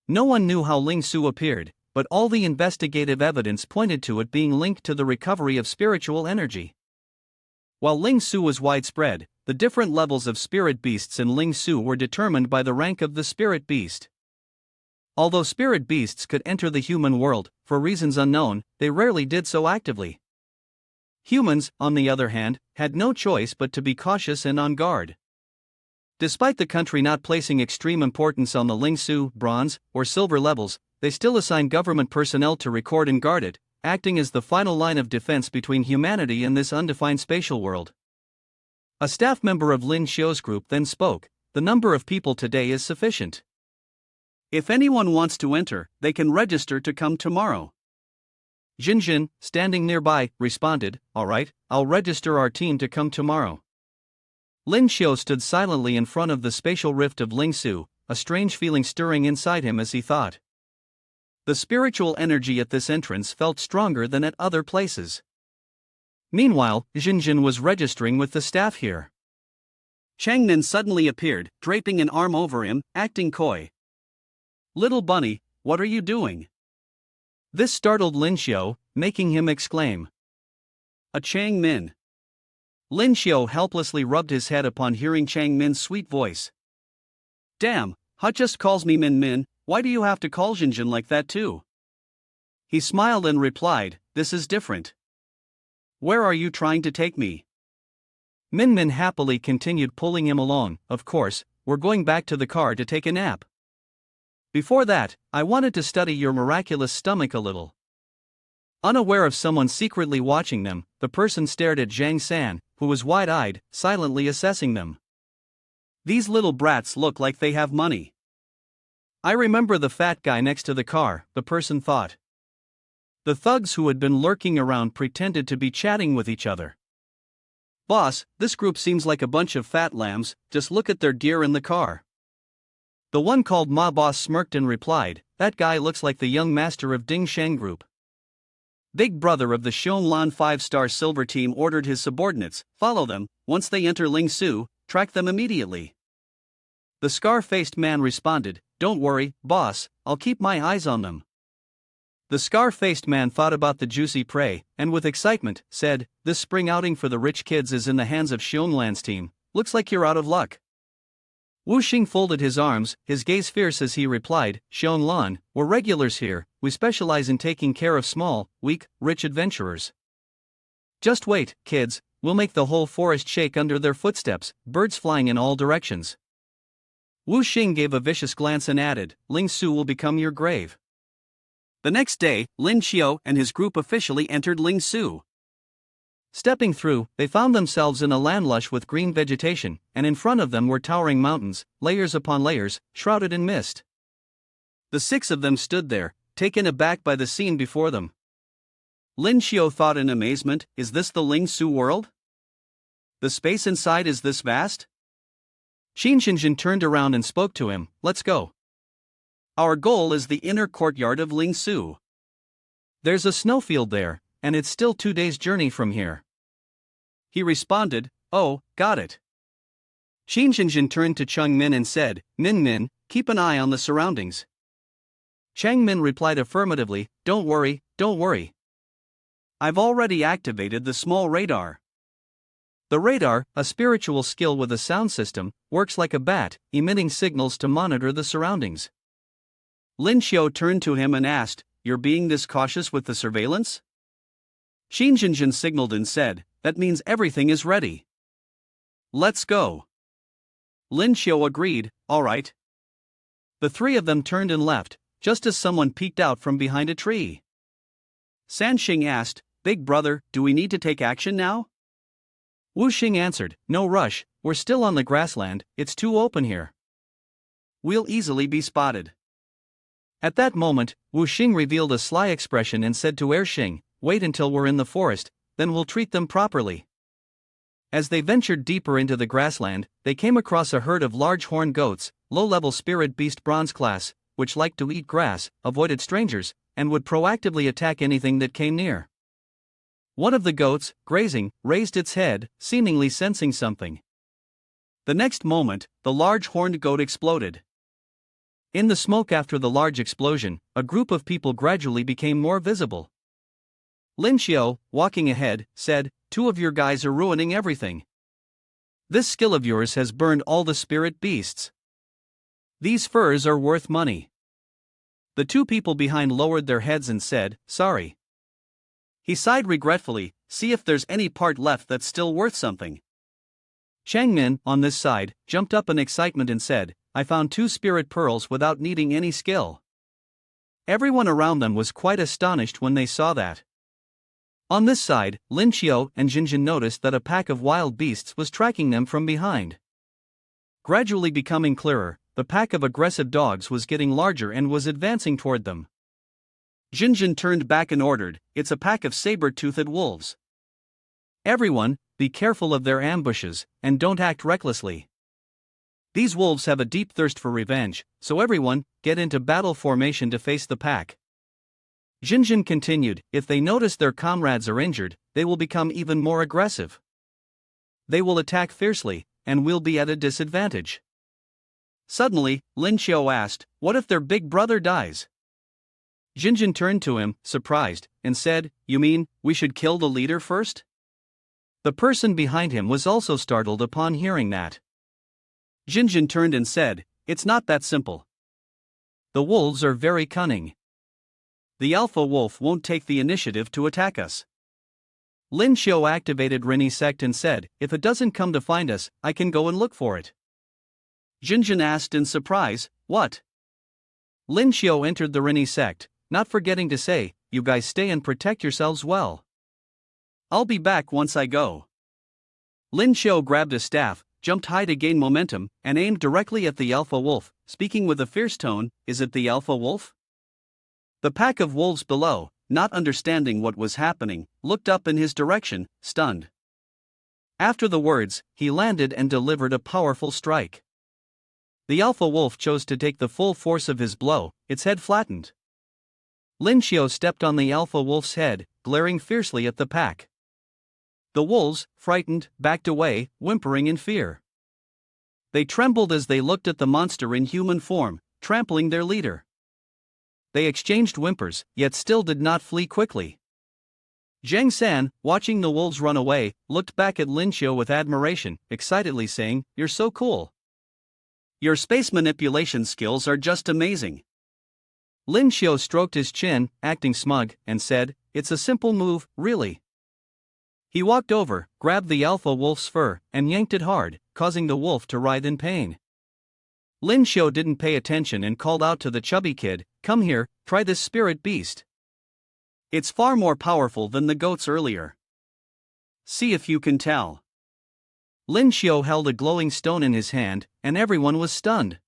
No one knew how Ling Su appeared, but all the investigative evidence pointed to it being linked to the recovery of spiritual energy. While Ling Su was widespread, the different levels of spirit beasts in Ling Su were determined by the rank of the spirit beast. Although spirit beasts could enter the human world, for reasons unknown, they rarely did so actively. Humans, on the other hand, had no choice but to be cautious and on guard. Despite the country not placing extreme importance on the Ling Su, bronze, or silver levels, they still assigned government personnel to record and guard it, acting as the final line of defense between humanity and this undefined spatial world. A staff member of Lin Xiu's group then spoke, "The number of people today is sufficient. If anyone wants to enter, they can register to come tomorrow." Jinjin, standing nearby, responded, "All right, I'll register our team to come tomorrow." Lin Xiu stood silently in front of the spatial rift of Ling Su, a strange feeling stirring inside him as he thought. The spiritual energy at this entrance felt stronger than at other places. Meanwhile, Jinjin was registering with the staff here. Changnan suddenly appeared, draping an arm over him, acting coy. "Little bunny, what are you doing?" This startled Lin Xiu, making him exclaim, "A Chang Min." Lin Xiu helplessly rubbed his head upon hearing Chang Min's sweet voice. "Damn, Hut just calls me Min Min, why do you have to call Jinjin like that too?" He smiled and replied, "This is different. Where are you trying to take me?" Min Min happily continued pulling him along, "Of course, we're going back to the car to take a nap. Before that, I wanted to study your miraculous stomach a little." Unaware of someone secretly watching them, the person stared at Zhang San, who was wide-eyed, silently assessing them. "These little brats look like they have money. I remember the fat guy next to the car," the person thought. The thugs who had been lurking around pretended to be chatting with each other. "Boss, this group seems like a bunch of fat lambs, just look at their gear in the car." The one called Ma Boss smirked and replied, "That guy looks like the young master of Ding Sheng Group." Big brother of the Xionglan 5-star silver team ordered his subordinates, "Follow them, once they enter Ling Su, track them immediately." The scar-faced man responded, "Don't worry, boss, I'll keep my eyes on them." The scar-faced man thought about the juicy prey, and with excitement, said, "This spring outing for the rich kids is in the hands of Xionglan's team, looks like you're out of luck." Wu Xing folded his arms, his gaze fierce as he replied, "Xionglan, we're regulars here, we specialize in taking care of small, weak, rich adventurers. Just wait, kids, we'll make the whole forest shake under their footsteps, birds flying in all directions." Wu Xing gave a vicious glance and added, "Ling Su will become your grave." The next day, Lin Xiu and his group officially entered Ling Su. Stepping through, they found themselves in a land lush with green vegetation, and in front of them were towering mountains, layers upon layers, shrouded in mist. The 6 of them stood there, taken aback by the scene before them. Lin Xiao thought in amazement, is this the Ling Su world? The space inside is this vast? Xin Xinjin turned around and spoke to him, let's go. Our goal is the inner courtyard of Ling Su. There's a snowfield there, and it's still 2 days' journey from here. He responded, oh, got it. Xin Xinjin turned to Cheng Min and said, Min, keep an eye on the surroundings. Cheng Min replied affirmatively, don't worry. I've already activated the small radar. The radar, a spiritual skill with a sound system, works like a bat, emitting signals to monitor the surroundings. Lin Xiao turned to him and asked, you're being this cautious with the surveillance? Xin Xinjin signaled and said, that means everything is ready. Let's go. Lin Xiao agreed, all right. The three of them turned and left, just as someone peeked out from behind a tree. San Xing asked, Big brother, do we need to take action now? Wu Xing answered, no rush, we're still on the grassland, it's too open here. We'll easily be spotted. At that moment, Wu Xing revealed a sly expression and said to Xing, wait until we're in the forest, then we'll treat them properly. As they ventured deeper into the grassland, they came across a herd of large horned goats, low-level spirit beast bronze class, which liked to eat grass, avoided strangers, and would proactively attack anything that came near. One of the goats, grazing, raised its head, seemingly sensing something. The next moment, the large horned goat exploded. In the smoke after the large explosion, a group of people gradually became more visible. Lin Xiao, walking ahead, said, 2 of your guys are ruining everything. This skill of yours has burned all the spirit beasts. These furs are worth money. The 2 people behind lowered their heads and said, sorry. He sighed regretfully, see if there's any part left that's still worth something. Cheng Min, on this side, jumped up in excitement and said, I found 2 spirit pearls without needing any skill. Everyone around them was quite astonished when they saw that. On this side, Lin Xiao and Xinjin noticed that a pack of wild beasts was tracking them from behind. Gradually becoming clearer, the pack of aggressive dogs was getting larger and was advancing toward them. Xinjin turned back and ordered, it's a pack of saber-toothed wolves. Everyone, be careful of their ambushes, and don't act recklessly. These wolves have a deep thirst for revenge, so everyone, get into battle formation to face the pack. Xinjin continued, if they notice their comrades are injured, they will become even more aggressive. They will attack fiercely, and will be at a disadvantage. Suddenly, Lin Xiao asked, what if their big brother dies? Xinjin turned to him, surprised, and said, you mean, we should kill the leader first? The person behind him was also startled upon hearing that. Xinjin turned and said, it's not that simple. The wolves are very cunning. The alpha wolf won't take the initiative to attack us. Lin Xiao activated Rini Sect and said, if it doesn't come to find us, I can go and look for it. Xinjin asked in surprise, what? Lin Xiao entered the Rini Sect, not forgetting to say, you guys stay and protect yourselves well. I'll be back once I go. Lin Xiao grabbed a staff, jumped high to gain momentum, and aimed directly at the alpha wolf, speaking with a fierce tone, is it the alpha wolf? The pack of wolves below, not understanding what was happening, looked up in his direction, stunned. After the words, he landed and delivered a powerful strike. The alpha wolf chose to take the full force of his blow, its head flattened. Lin Xiao stepped on the alpha wolf's head, glaring fiercely at the pack. The wolves, frightened, backed away, whimpering in fear. They trembled as they looked at the monster in human form, trampling their leader. They exchanged whimpers, yet still did not flee quickly. Zhang San, watching the wolves run away, looked back at Lin Xiao with admiration, excitedly saying, you're so cool. Your space manipulation skills are just amazing. Lin Xiao stroked his chin, acting smug, and said, it's a simple move, really. He walked over, grabbed the alpha wolf's fur, and yanked it hard, causing the wolf to writhe in pain. Lin Xiao didn't pay attention and called out to the chubby kid, come here, try this spirit beast. It's far more powerful than the goats earlier. See if you can tell. Lin Xiao held a glowing stone in his hand, and everyone was stunned.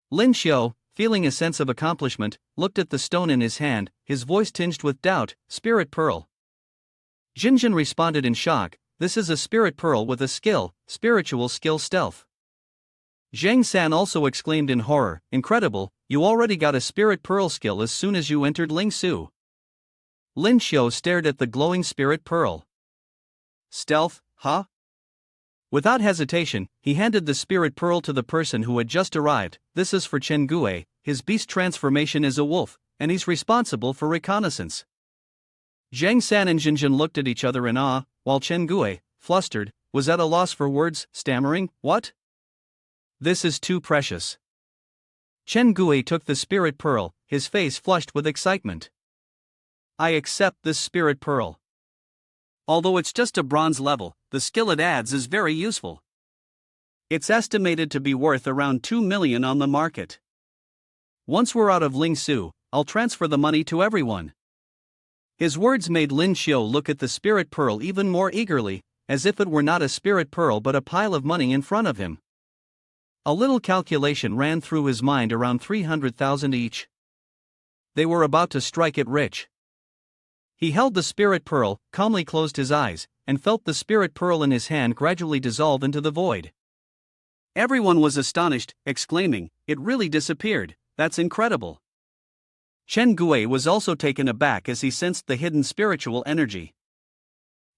Lin Xiao, feeling a sense of accomplishment, looked at the stone in his hand, his voice tinged with doubt. Spirit pearl. Jinjin responded in shock. This is a spirit pearl with a skill, spiritual skill stealth. Zhang San also exclaimed in horror, incredible, you already got a spirit pearl skill as soon as you entered Ling Su. Lin Xiu stared at the glowing spirit pearl. Stealth, huh? Without hesitation, he handed the spirit pearl to the person who had just arrived. This is for Chen Gue, his beast transformation is a wolf, and he's responsible for reconnaissance. Zhang San and Jinjin looked at each other in awe, while Chen Gue, flustered, was at a loss for words, stammering, what? This is too precious. Chen Gue took the spirit pearl, his face flushed with excitement. I accept this spirit pearl. Although it's just a bronze level, the skill it adds is very useful. It's estimated to be worth around 2 million on the market. Once we're out of Ling Su, I'll transfer the money to everyone. His words made Lin Xiu look at the spirit pearl even more eagerly, as if it were not a spirit pearl but a pile of money in front of him. A little calculation ran through his mind, around 300,000 each. They were about to strike it rich. He held the spirit pearl, calmly closed his eyes, and felt the spirit pearl in his hand gradually dissolve into the void. Everyone was astonished, exclaiming, it really disappeared, that's incredible. Chen Gue was also taken aback as he sensed the hidden spiritual energy.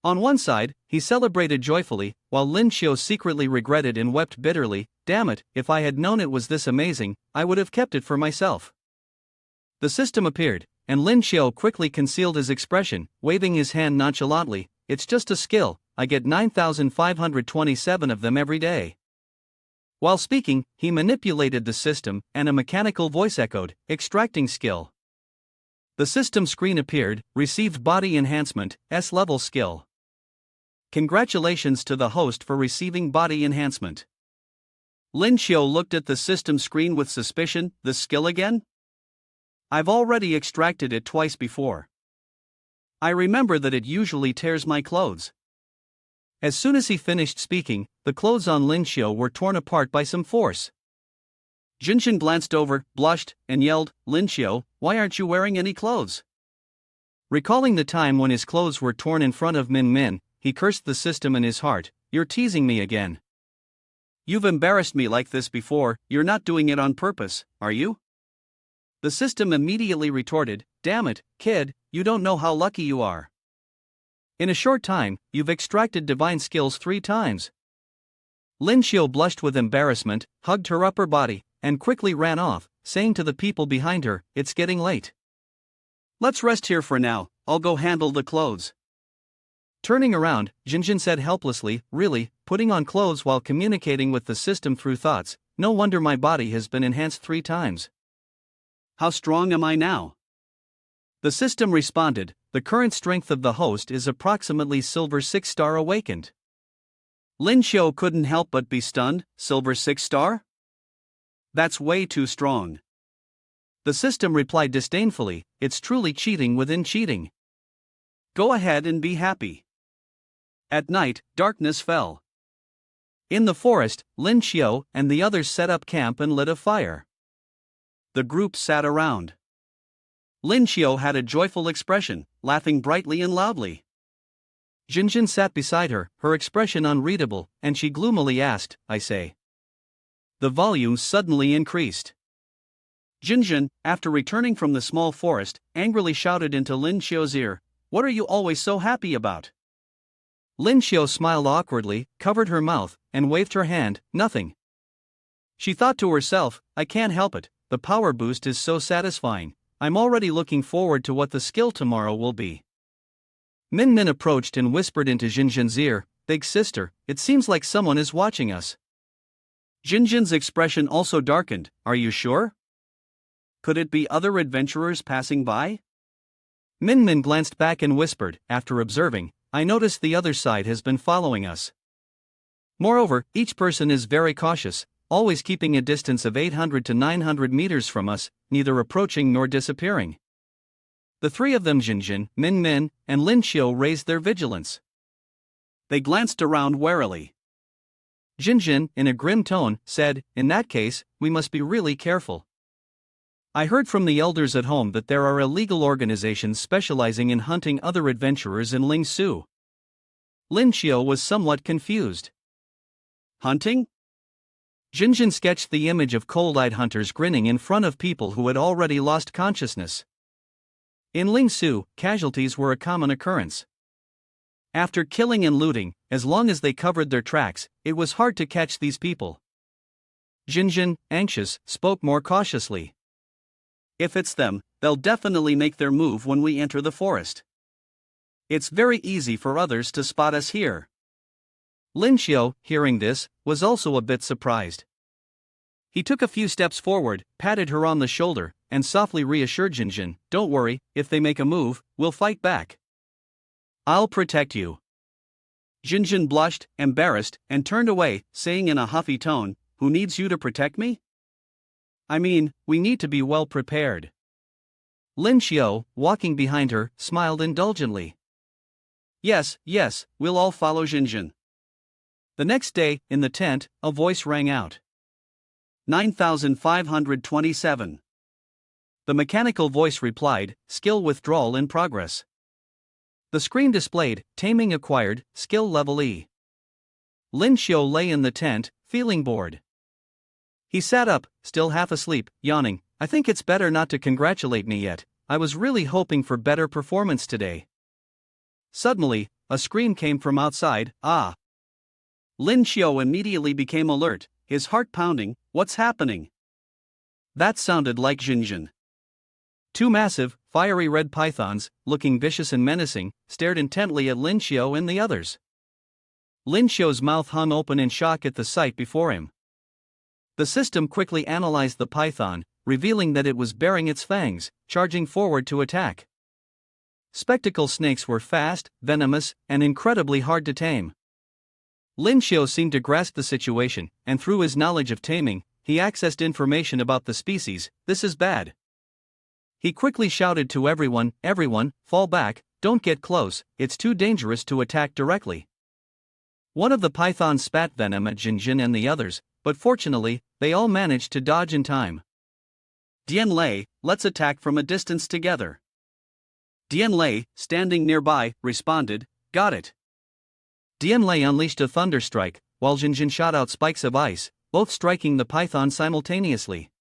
On one side, he celebrated joyfully, while Lin Xiu secretly regretted and wept bitterly. Damn it, if I had known it was this amazing, I would have kept it for myself. The system appeared, and Lin Xiu quickly concealed his expression, waving his hand nonchalantly. It's just a skill, I get 9,527 of them every day. While speaking, he manipulated the system, and a mechanical voice echoed, extracting skill. The system screen appeared, received body enhancement, S-level skill. Congratulations to the host for receiving body enhancement. Lin Xiu looked at the system screen with suspicion. The skill again? I've already extracted it twice before. I remember that it usually tears my clothes. As soon as he finished speaking, the clothes on Lin Xiu were torn apart by some force. Jinjin glanced over, blushed, and yelled, Lin Xiu, why aren't you wearing any clothes? Recalling the time when his clothes were torn in front of Min Min, he cursed the system in his heart. You're teasing me again. You've embarrassed me like this before, you're not doing it on purpose, are you? The system immediately retorted, damn it, kid, you don't know how lucky you are. In a short time, you've extracted divine skills 3 times. Lin Xiu blushed with embarrassment, hugged her upper body, and quickly ran off, saying to the people behind her, it's getting late. Let's rest here for now, I'll go handle the clothes. Turning around, Jinjin said helplessly, really, putting on clothes while communicating with the system through thoughts, no wonder my body has been enhanced 3 times. How strong am I now? The system responded, the current strength of the host is approximately silver 6 star awakened. Lin Xiu couldn't help but be stunned, silver 6 star? That's way too strong. The system replied disdainfully, it's truly cheating within cheating. Go ahead and be happy. At night, darkness fell. In the forest, Lin Xiu and the others set up camp and lit a fire. The group sat around. Lin Xiu had a joyful expression, laughing brightly and loudly. Jinjin sat beside her, her expression unreadable, and she gloomily asked, I say. The volume suddenly increased. Jinjin, after returning from the small forest, angrily shouted into Lin Xiu's ear, what are you always so happy about? Lin Xiu smiled awkwardly, covered her mouth, and waved her hand, nothing. She thought to herself, I can't help it, the power boost is so satisfying, I'm already looking forward to what the skill tomorrow will be. Min Min approached and whispered into Jinjin's ear, big sister, it seems like someone is watching us. Jinjin's expression also darkened, are you sure? Could it be other adventurers passing by? Min Min glanced back and whispered, after observing, I noticed the other side has been following us. Moreover, each person is very cautious, always keeping a distance of 800 to 900 meters from us, neither approaching nor disappearing. The 3 of them, Jinjin, Min Min, and Lin Xiu, raised their vigilance. They glanced around warily. Jinjin, in a grim tone, said, in that case, we must be really careful. I heard from the elders at home that there are illegal organizations specializing in hunting other adventurers in Ling Su. Lin Xiu was somewhat confused. Hunting? Jinjin sketched the image of cold-eyed hunters grinning in front of people who had already lost consciousness. In Ling Su, casualties were a common occurrence. After killing and looting, as long as they covered their tracks, it was hard to catch these people. Jinjin, anxious, spoke more cautiously. If it's them, they'll definitely make their move when we enter the forest. It's very easy for others to spot us here. Lin Xiu, hearing this, was also a bit surprised. He took a few steps forward, patted her on the shoulder, and softly reassured Jinjin, "Don't worry, if they make a move, we'll fight back. I'll protect you." Jinjin blushed, embarrassed, and turned away, saying in a huffy tone, "Who needs you to protect me?" "I mean, we need to be well prepared." Lin Xiu, walking behind her, smiled indulgently. Yes, we'll all follow Jinjin." The next day, in the tent, a voice rang out. 9527. The mechanical voice replied, "Skill withdrawal in progress." The screen displayed, "Taming acquired, skill level E." Lin Xiu lay in the tent, feeling bored. He sat up, still half asleep, yawning. "I think it's better not to congratulate me yet. I was really hoping for better performance today." Suddenly, a scream came from outside. "Ah!" Lin Xiu immediately became alert, his heart pounding. What's happening? That sounded like Jinjin. Two massive, fiery red pythons, looking vicious and menacing, stared intently at Lin Xiu and the others. Lin Xiu's mouth hung open in shock at the sight before him. The system quickly analyzed the python, revealing that it was baring its fangs, charging forward to attack. Spectacle snakes were fast, venomous, and incredibly hard to tame. Lin Xiu seemed to grasp the situation, and through his knowledge of taming, he accessed information about the species. "This is bad." He quickly shouted to everyone, "Everyone, fall back, don't get close, it's too dangerous to attack directly." One of the pythons spat venom at Jinjin and the others, but fortunately, they all managed to dodge in time. "Dian Lei, let's attack from a distance together." Dian Lei, standing nearby, responded, "Got it." Dian Lei unleashed a thunder strike, while Jinjin shot out spikes of ice, both striking the python simultaneously.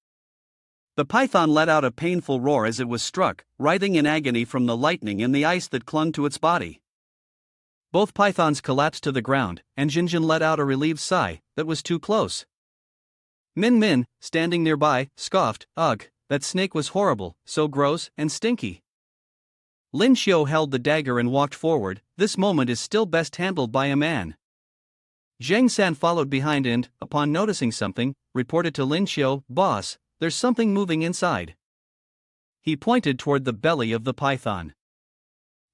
The python let out a painful roar as it was struck, writhing in agony from the lightning and the ice that clung to its body. Both pythons collapsed to the ground, and Jinjin let out a relieved sigh. That was too close. Min Min, standing nearby, scoffed, "Ugh, that snake was horrible, so gross and stinky." Lin Xiu held the dagger and walked forward. "This moment is still best handled by a man." Zhang San followed behind and, upon noticing something, reported to Lin Xiu, "Boss, there's something moving inside." He pointed toward the belly of the python.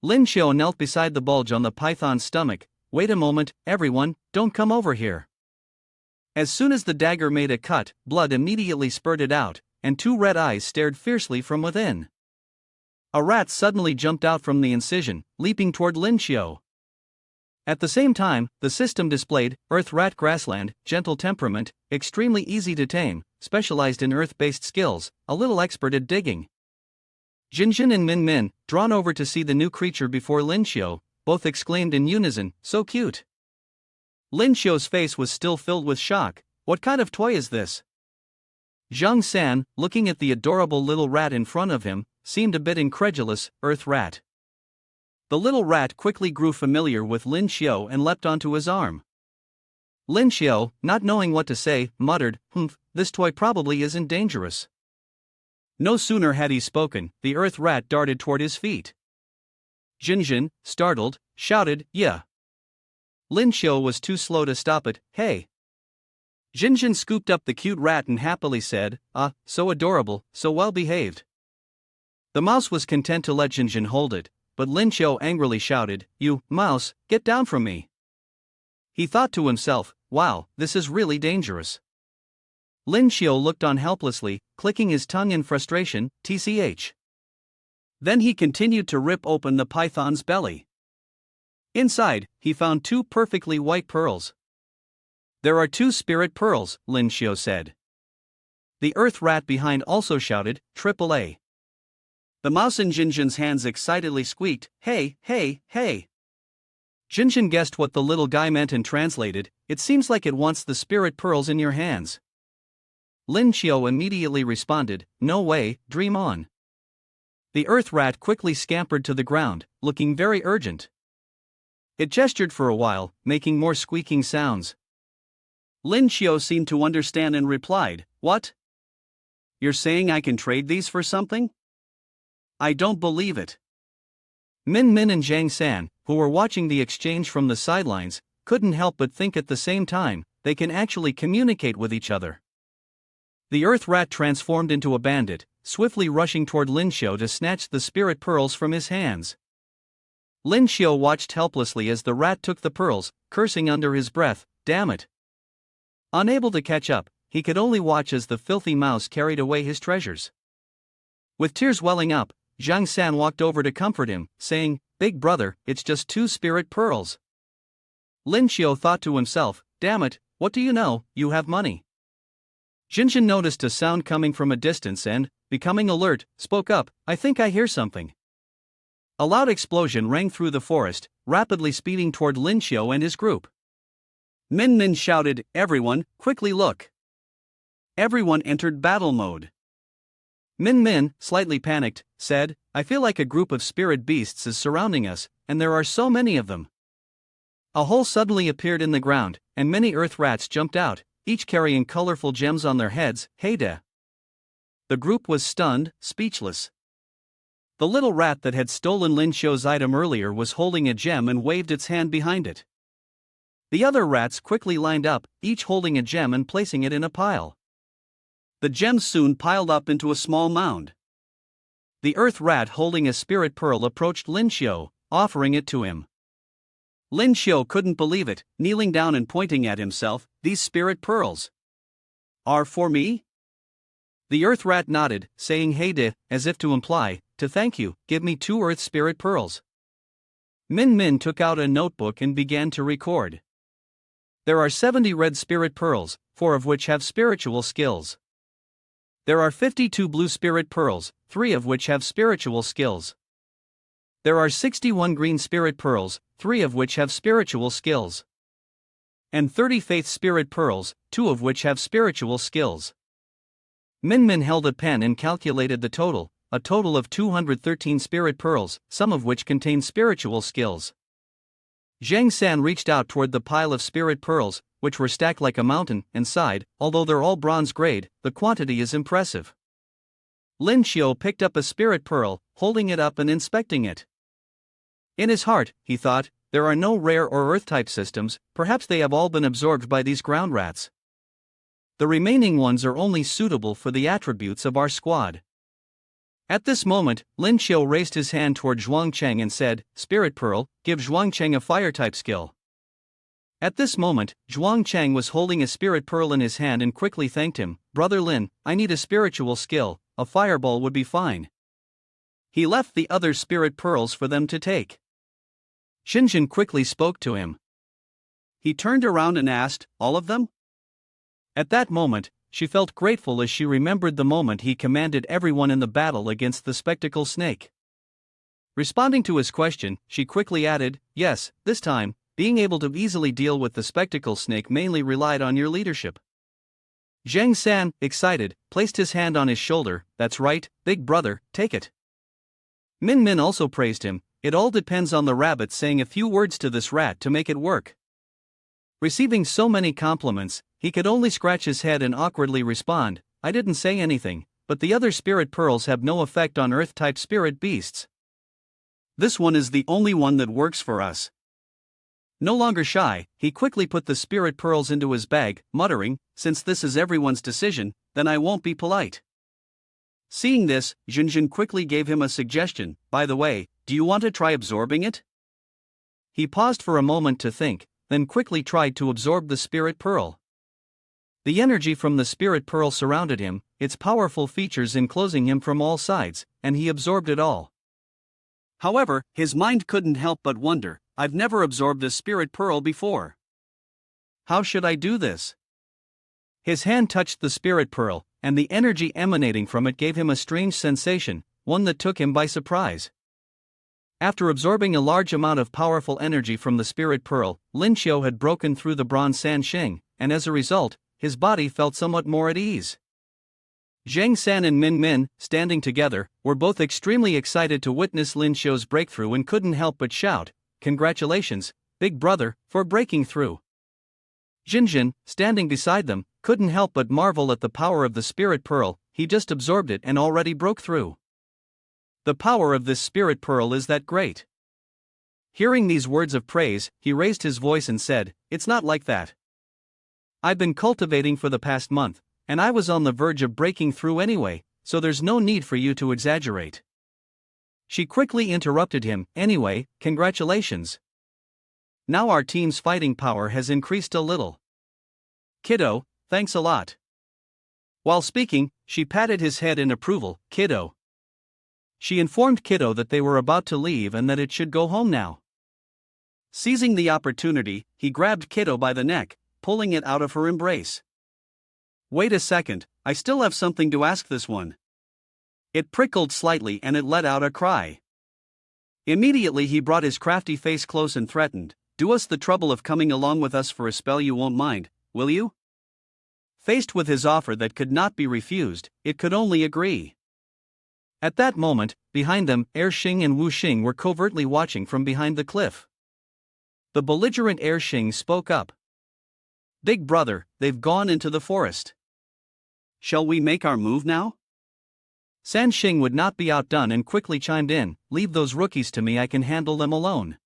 Lin Xiu knelt beside the bulge on the python's stomach. "Wait a moment, everyone, don't come over here." As soon as the dagger made a cut, blood immediately spurted out, and two red eyes stared fiercely from within. A rat suddenly jumped out from the incision, leaping toward Lin Xiu. At the same time, the system displayed, "Earth rat grassland, gentle temperament, extremely easy to tame, specialized in earth-based skills, a little expert at digging." Jinjin and Min Min, drawn over to see the new creature before Lin Xiu, both exclaimed in unison, "So cute." Lin Xiu's face was still filled with shock. "What kind of toy is this?" Zhang San, looking at the adorable little rat in front of him, seemed a bit incredulous. "Earth rat." The little rat quickly grew familiar with Lin Xiu and leapt onto his arm. Lin Xiu, not knowing what to say, muttered, "Humph, this toy probably isn't dangerous." No sooner had he spoken, the earth rat darted toward his feet. Jinjin, startled, shouted, "Yeah." Lin Xiu was too slow to stop it. "Hey." Jinjin scooped up the cute rat and happily said, "Ah, so adorable, so well behaved." The mouse was content to let Jinjin hold it, but Lin Xiu angrily shouted, "You, mouse, get down from me." He thought to himself, "Wow, this is really dangerous." Lin Xiu looked on helplessly, clicking his tongue in frustration, "TCH." Then he continued to rip open the python's belly. Inside, he found two perfectly white pearls. "There are two spirit pearls," Lin Xiu said. The earth rat behind also shouted, "Triple A." The mouse in Jinjin's hands excitedly squeaked, "Hey, hey, hey." Jinjin guessed what the little guy meant and translated, "It seems like it wants the spirit pearls in your hands." Lin Qiu immediately responded, "No way, dream on." The earth rat quickly scampered to the ground, looking very urgent. It gestured for a while, making more squeaking sounds. Lin Qiu seemed to understand and replied, "What? You're saying I can trade these for something? I don't believe it." Min Min and Zhang San, who were watching the exchange from the sidelines, couldn't help but think at the same time, they can actually communicate with each other. The earth rat transformed into a bandit, swiftly rushing toward Lin Qiu to snatch the spirit pearls from his hands. Lin Qiu watched helplessly as the rat took the pearls, cursing under his breath, "Damn it." Unable to catch up, he could only watch as the filthy mouse carried away his treasures. With tears welling up, Zhang San walked over to comfort him, saying, "Big brother, it's just 2 spirit pearls." Lin Qiu thought to himself, "Damn it, what do you know, you have money." Jinjin noticed a sound coming from a distance and, becoming alert, spoke up, "I think I hear something." A loud explosion rang through the forest, rapidly speeding toward Lin Qiu and his group. Min Min shouted, "Everyone, quickly look." Everyone entered battle mode. Min Min, slightly panicked, said, "I feel like a group of spirit beasts is surrounding us, and there are so many of them." A hole suddenly appeared in the ground, and many earth rats jumped out, each carrying colorful gems on their heads. "Heyda!" The group was stunned, speechless. The little rat that had stolen Lin Qiu's item earlier was holding a gem and waved its hand behind it. The other rats quickly lined up, each holding a gem and placing it in a pile. The gems soon piled up into a small mound. The earth rat holding a spirit pearl approached Lin Qiu, offering it to him. Lin Qiu couldn't believe it, kneeling down and pointing at himself, "These spirit pearls are for me?" The earth rat nodded, saying "Heyda," as if to imply, "To thank you, give me 2 earth spirit pearls." Min Min took out a notebook and began to record. There are 70 red spirit pearls, 4 of which have spiritual skills. There are 52 blue spirit pearls, 3 of which have spiritual skills. There are 61 green spirit pearls, 3 of which have spiritual skills. And 30 faith spirit pearls, 2 of which have spiritual skills. Min Min held a pen and calculated the total, a total of 213 spirit pearls, some of which contain spiritual skills. Zhang San reached out toward the pile of spirit pearls, which were stacked like a mountain, and sighed, "Although they're all bronze grade, the quantity is impressive." Lin Qiu picked up a spirit pearl, holding it up and inspecting it. In his heart, he thought, there are no rare or earth-type systems, perhaps they have all been absorbed by these ground rats. The remaining ones are only suitable for the attributes of our squad. At this moment, Lin Qiu raised his hand toward Zhuangcheng and said, "Spirit Pearl, give Zhuangcheng a fire-type skill." At this moment, Zhuangcheng was holding a spirit pearl in his hand and quickly thanked him, "Brother Lin, I need a spiritual skill, a fireball would be fine." He left the other spirit pearls for them to take. Jinjin quickly spoke to him. He turned around and asked, "All of them?" At that moment, she felt grateful as she remembered the moment he commanded everyone in the battle against the spectacle snake. Responding to his question, she quickly added, "Yes, this time, being able to easily deal with the spectacle snake mainly relied on your leadership." Zhang San, excited, placed his hand on his shoulder, "That's right, big brother, take it." Min Min also praised him, "It all depends on the rabbit saying a few words to this rat to make it work." Receiving so many compliments, he could only scratch his head and awkwardly respond, "I didn't say anything, but the other spirit pearls have no effect on earth-type spirit beasts. This one is the only one that works for us." No longer shy, he quickly put the spirit pearls into his bag, muttering, "Since this is everyone's decision, then I won't be polite." Seeing this, Jinjin quickly gave him a suggestion, "By the way, do you want to try absorbing it?" He paused for a moment to think, then quickly tried to absorb the spirit pearl. The energy from the spirit pearl surrounded him, its powerful features enclosing him from all sides, and he absorbed it all. However, his mind couldn't help but wonder, "I've never absorbed a spirit pearl before. How should I do this?" His hand touched the spirit pearl, and the energy emanating from it gave him a strange sensation, one that took him by surprise. After absorbing a large amount of powerful energy from the spirit pearl, Lin Xiu had broken through the bronze San Sheng, and as a result, his body felt somewhat more at ease. Zhang San and Min Min, standing together, were both extremely excited to witness Lin Xiu's breakthrough and couldn't help but shout, "Congratulations, big brother, for breaking through." Jinjin, standing beside them, couldn't help but marvel at the power of the spirit pearl. He just absorbed it and already broke through. The power of this spirit pearl is that great. Hearing these words of praise, he raised his voice and said, "It's not like that. I've been cultivating for the past month, and I was on the verge of breaking through anyway, so there's no need for you to exaggerate." She quickly interrupted him, "Anyway, congratulations. Now our team's fighting power has increased a little. Kiddo, thanks a lot." While speaking, she patted his head in approval. "Kiddo." She informed Kiddo that they were about to leave and that it should go home now. Seizing the opportunity, he grabbed Kiddo by the neck, pulling it out of her embrace. "Wait a second, I still have something to ask this one." It prickled slightly and it let out a cry. Immediately he brought his crafty face close and threatened, "Do us the trouble of coming along with us for a spell, you won't mind, will you?" Faced with his offer that could not be refused, it could only agree. At that moment, behind them, Ershing and Wuxing were covertly watching from behind the cliff. The belligerent Ershing spoke up. "Big brother, they've gone into the forest. Shall we make our move now?" Sanxing would not be outdone and quickly chimed in, "Leave those rookies to me, I can handle them alone."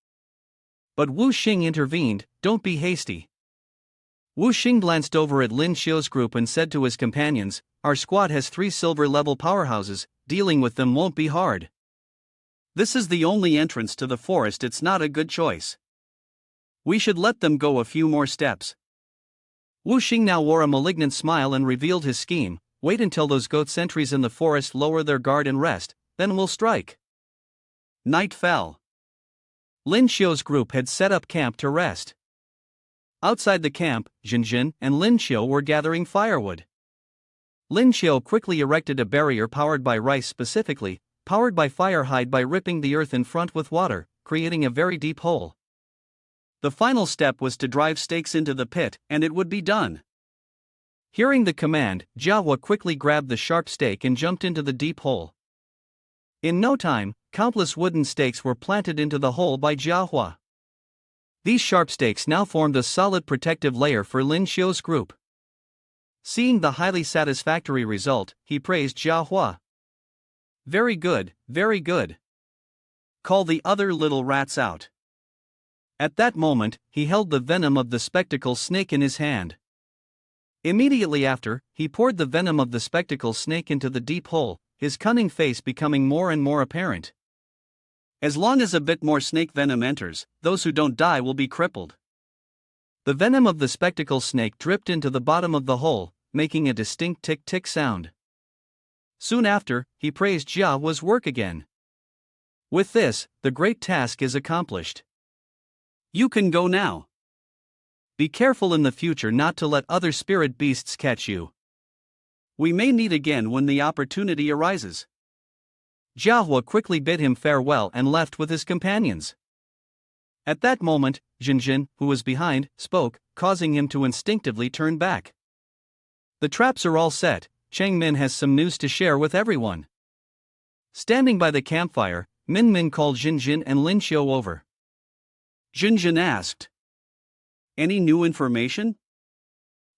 But Wu Xing intervened, "Don't be hasty." Wu Xing glanced over at Lin Xiu's group and said to his companions, "Our squad has 3 silver-level powerhouses, dealing with them won't be hard. This is the only entrance to the forest, it's not a good choice. We should let them go a few more steps." Wu Xing now wore a malignant smile and revealed his scheme, "Wait until those goat sentries in the forest lower their guard and rest, then we'll strike." Night fell. Lin Xiu's group had set up camp to rest. Outside the camp, Jinjin and Lin Xiu were gathering firewood. Lin Xiu quickly erected a barrier powered by rice, specifically powered by fire hide, by ripping the earth in front with water, creating a very deep hole. The final step was to drive stakes into the pit, and it would be done. Hearing the command, Jiahua quickly grabbed the sharp stake and jumped into the deep hole. In no time, countless wooden stakes were planted into the hole by Jiahua. These sharp stakes now formed a solid protective layer for Lin Xiu's group. Seeing the highly satisfactory result, he praised Jiahua. Very good, very good. Call the other little rats out." At that moment, he held the venom of the spectacle snake in his hand. Immediately after, he poured the venom of the spectacle snake into the deep hole, his cunning face becoming more and more apparent. As long as a bit more snake venom enters, those who don't die will be crippled. The venom of the spectacle snake dripped into the bottom of the hole, making a distinct tick-tick sound. Soon after, he praised Jiahua's work again. "With this, the great task is accomplished. You can go now. Be careful in the future not to let other spirit beasts catch you. We may meet again when the opportunity arises." Jiahua quickly bid him farewell and left with his companions. At that moment, Jinjin, who was behind, spoke, causing him to instinctively turn back. "The traps are all set, Chang Min has some news to share with everyone." Standing by the campfire, Min Min called Jinjin and Lin Xiu over. Jinjin asked, "Any new information?"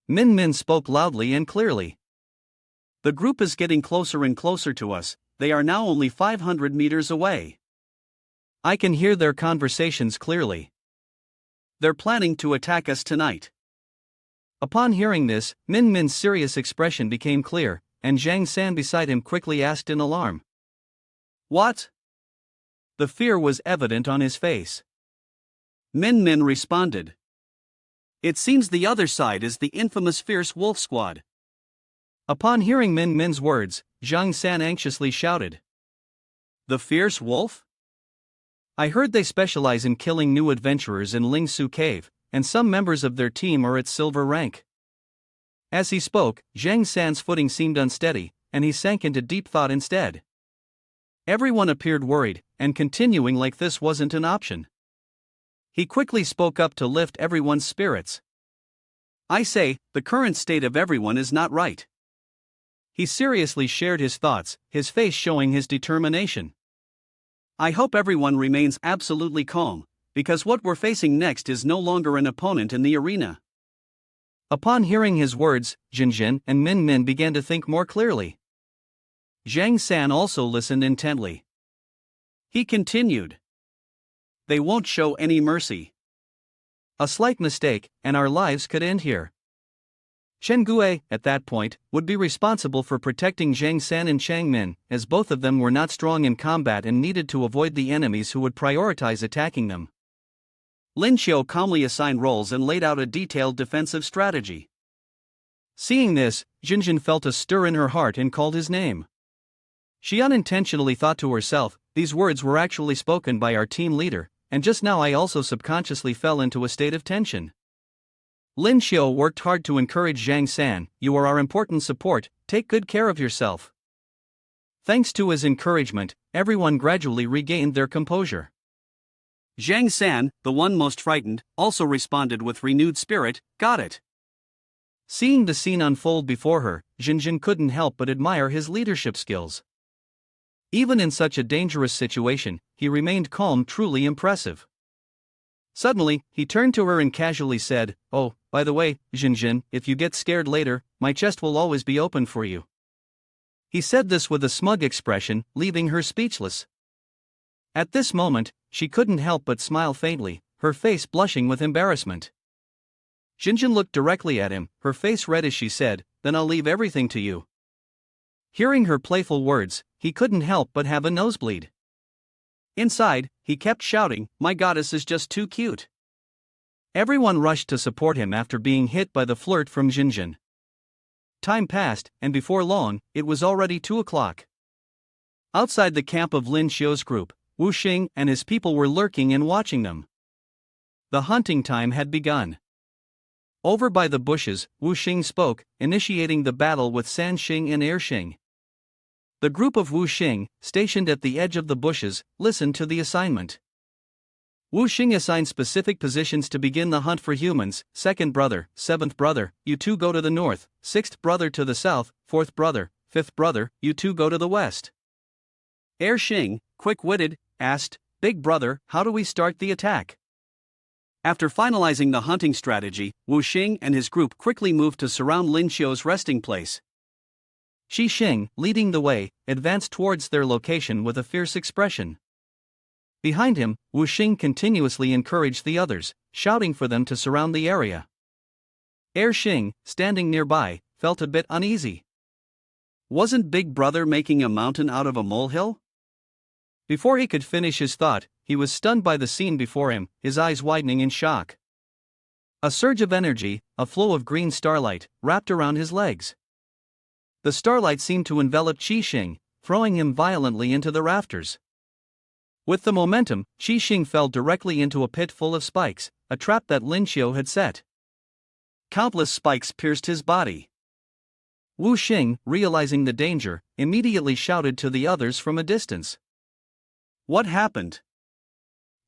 Min Min spoke loudly and clearly. "The group is getting closer and closer to us, they are now only 500 meters away. I can hear their conversations clearly. They're planning to attack us tonight." Upon hearing this, Min Min's serious expression became clear, and Zhang San beside him quickly asked in alarm, "What?" The fear was evident on his face. Min Min responded, "It seems the other side is the infamous Fierce Wolf Squad." Upon hearing Min Min's words, Zhang San anxiously shouted, "The Fierce Wolf? I heard they specialize in killing new adventurers in Lingsu Cave, and some members of their team are at silver rank." As he spoke, Zhang San's footing seemed unsteady, and he sank into deep thought instead. Everyone appeared worried, and continuing like this wasn't an option. He quickly spoke up to lift everyone's spirits. "I say, the current state of everyone is not right." He seriously shared his thoughts, his face showing his determination. "I hope everyone remains absolutely calm, because what we're facing next is no longer an opponent in the arena." Upon hearing his words, Jinjin and Min Min began to think more clearly. Zhang San also listened intently. He continued. "They won't show any mercy. A slight mistake, and our lives could end here." Chen Gue, at that point, would be responsible for protecting Zhang San and Chang Min, as both of them were not strong in combat and needed to avoid the enemies who would prioritize attacking them. Lin Xiu calmly assigned roles and laid out a detailed defensive strategy. Seeing this, Jinjin felt a stir in her heart and called his name. She unintentionally thought to herself, "These words were actually spoken by our team leader, and just now I also subconsciously fell into a state of tension." Lin Xiu worked hard to encourage Zhang San, "You are our important support, take good care of yourself." Thanks to his encouragement, everyone gradually regained their composure. Zhang San, the one most frightened, also responded with renewed spirit, "Got it." Seeing the scene unfold before her, Jinjin couldn't help but admire his leadership skills. Even in such a dangerous situation, he remained calm, truly impressive. Suddenly, he turned to her and casually said, "Oh, by the way, Jinjin, if you get scared later, my chest will always be open for you." He said this with a smug expression, leaving her speechless. At this moment, she couldn't help but smile faintly, her face blushing with embarrassment. Jinjin looked directly at him, her face red as she said, "Then I'll leave everything to you." Hearing her playful words, he couldn't help but have a nosebleed. Inside, he kept shouting, "My goddess is just too cute." Everyone rushed to support him after being hit by the flirt from Jinjin. Time passed, and before long, it was already 2 o'clock. Outside the camp of Lin Xiu's group, Wu Xing and his people were lurking and watching them. The hunting time had begun. Over by the bushes, Wu Xing spoke, initiating the battle with San Xing and Er Xing. The group of Wu Xing, stationed at the edge of the bushes, listened to the assignment. Wu Xing assigned specific positions to begin the hunt for humans: second brother, seventh brother, you two go to the north; sixth brother to the south; fourth brother, fifth brother, you two go to the west. Er Xing, quick-witted, asked, "Big brother, how do we start the attack?" After finalizing the hunting strategy, Wu Xing and his group quickly moved to surround Lin Xiu's resting place. Shi Xing, leading the way, advanced towards their location with a fierce expression. Behind him, Wu Xing continuously encouraged the others, shouting for them to surround the area. Er Xing, standing nearby, felt a bit uneasy. Wasn't Big Brother making a mountain out of a molehill? Before he could finish his thought, he was stunned by the scene before him, his eyes widening in shock. A surge of energy, a flow of green starlight, wrapped around his legs. The starlight seemed to envelop Qi Xing, throwing him violently into the rafters. With the momentum, Qi Xing fell directly into a pit full of spikes, a trap that Lin Xiu had set. Countless spikes pierced his body. Wu Xing, realizing the danger, immediately shouted to the others from a distance. What happened?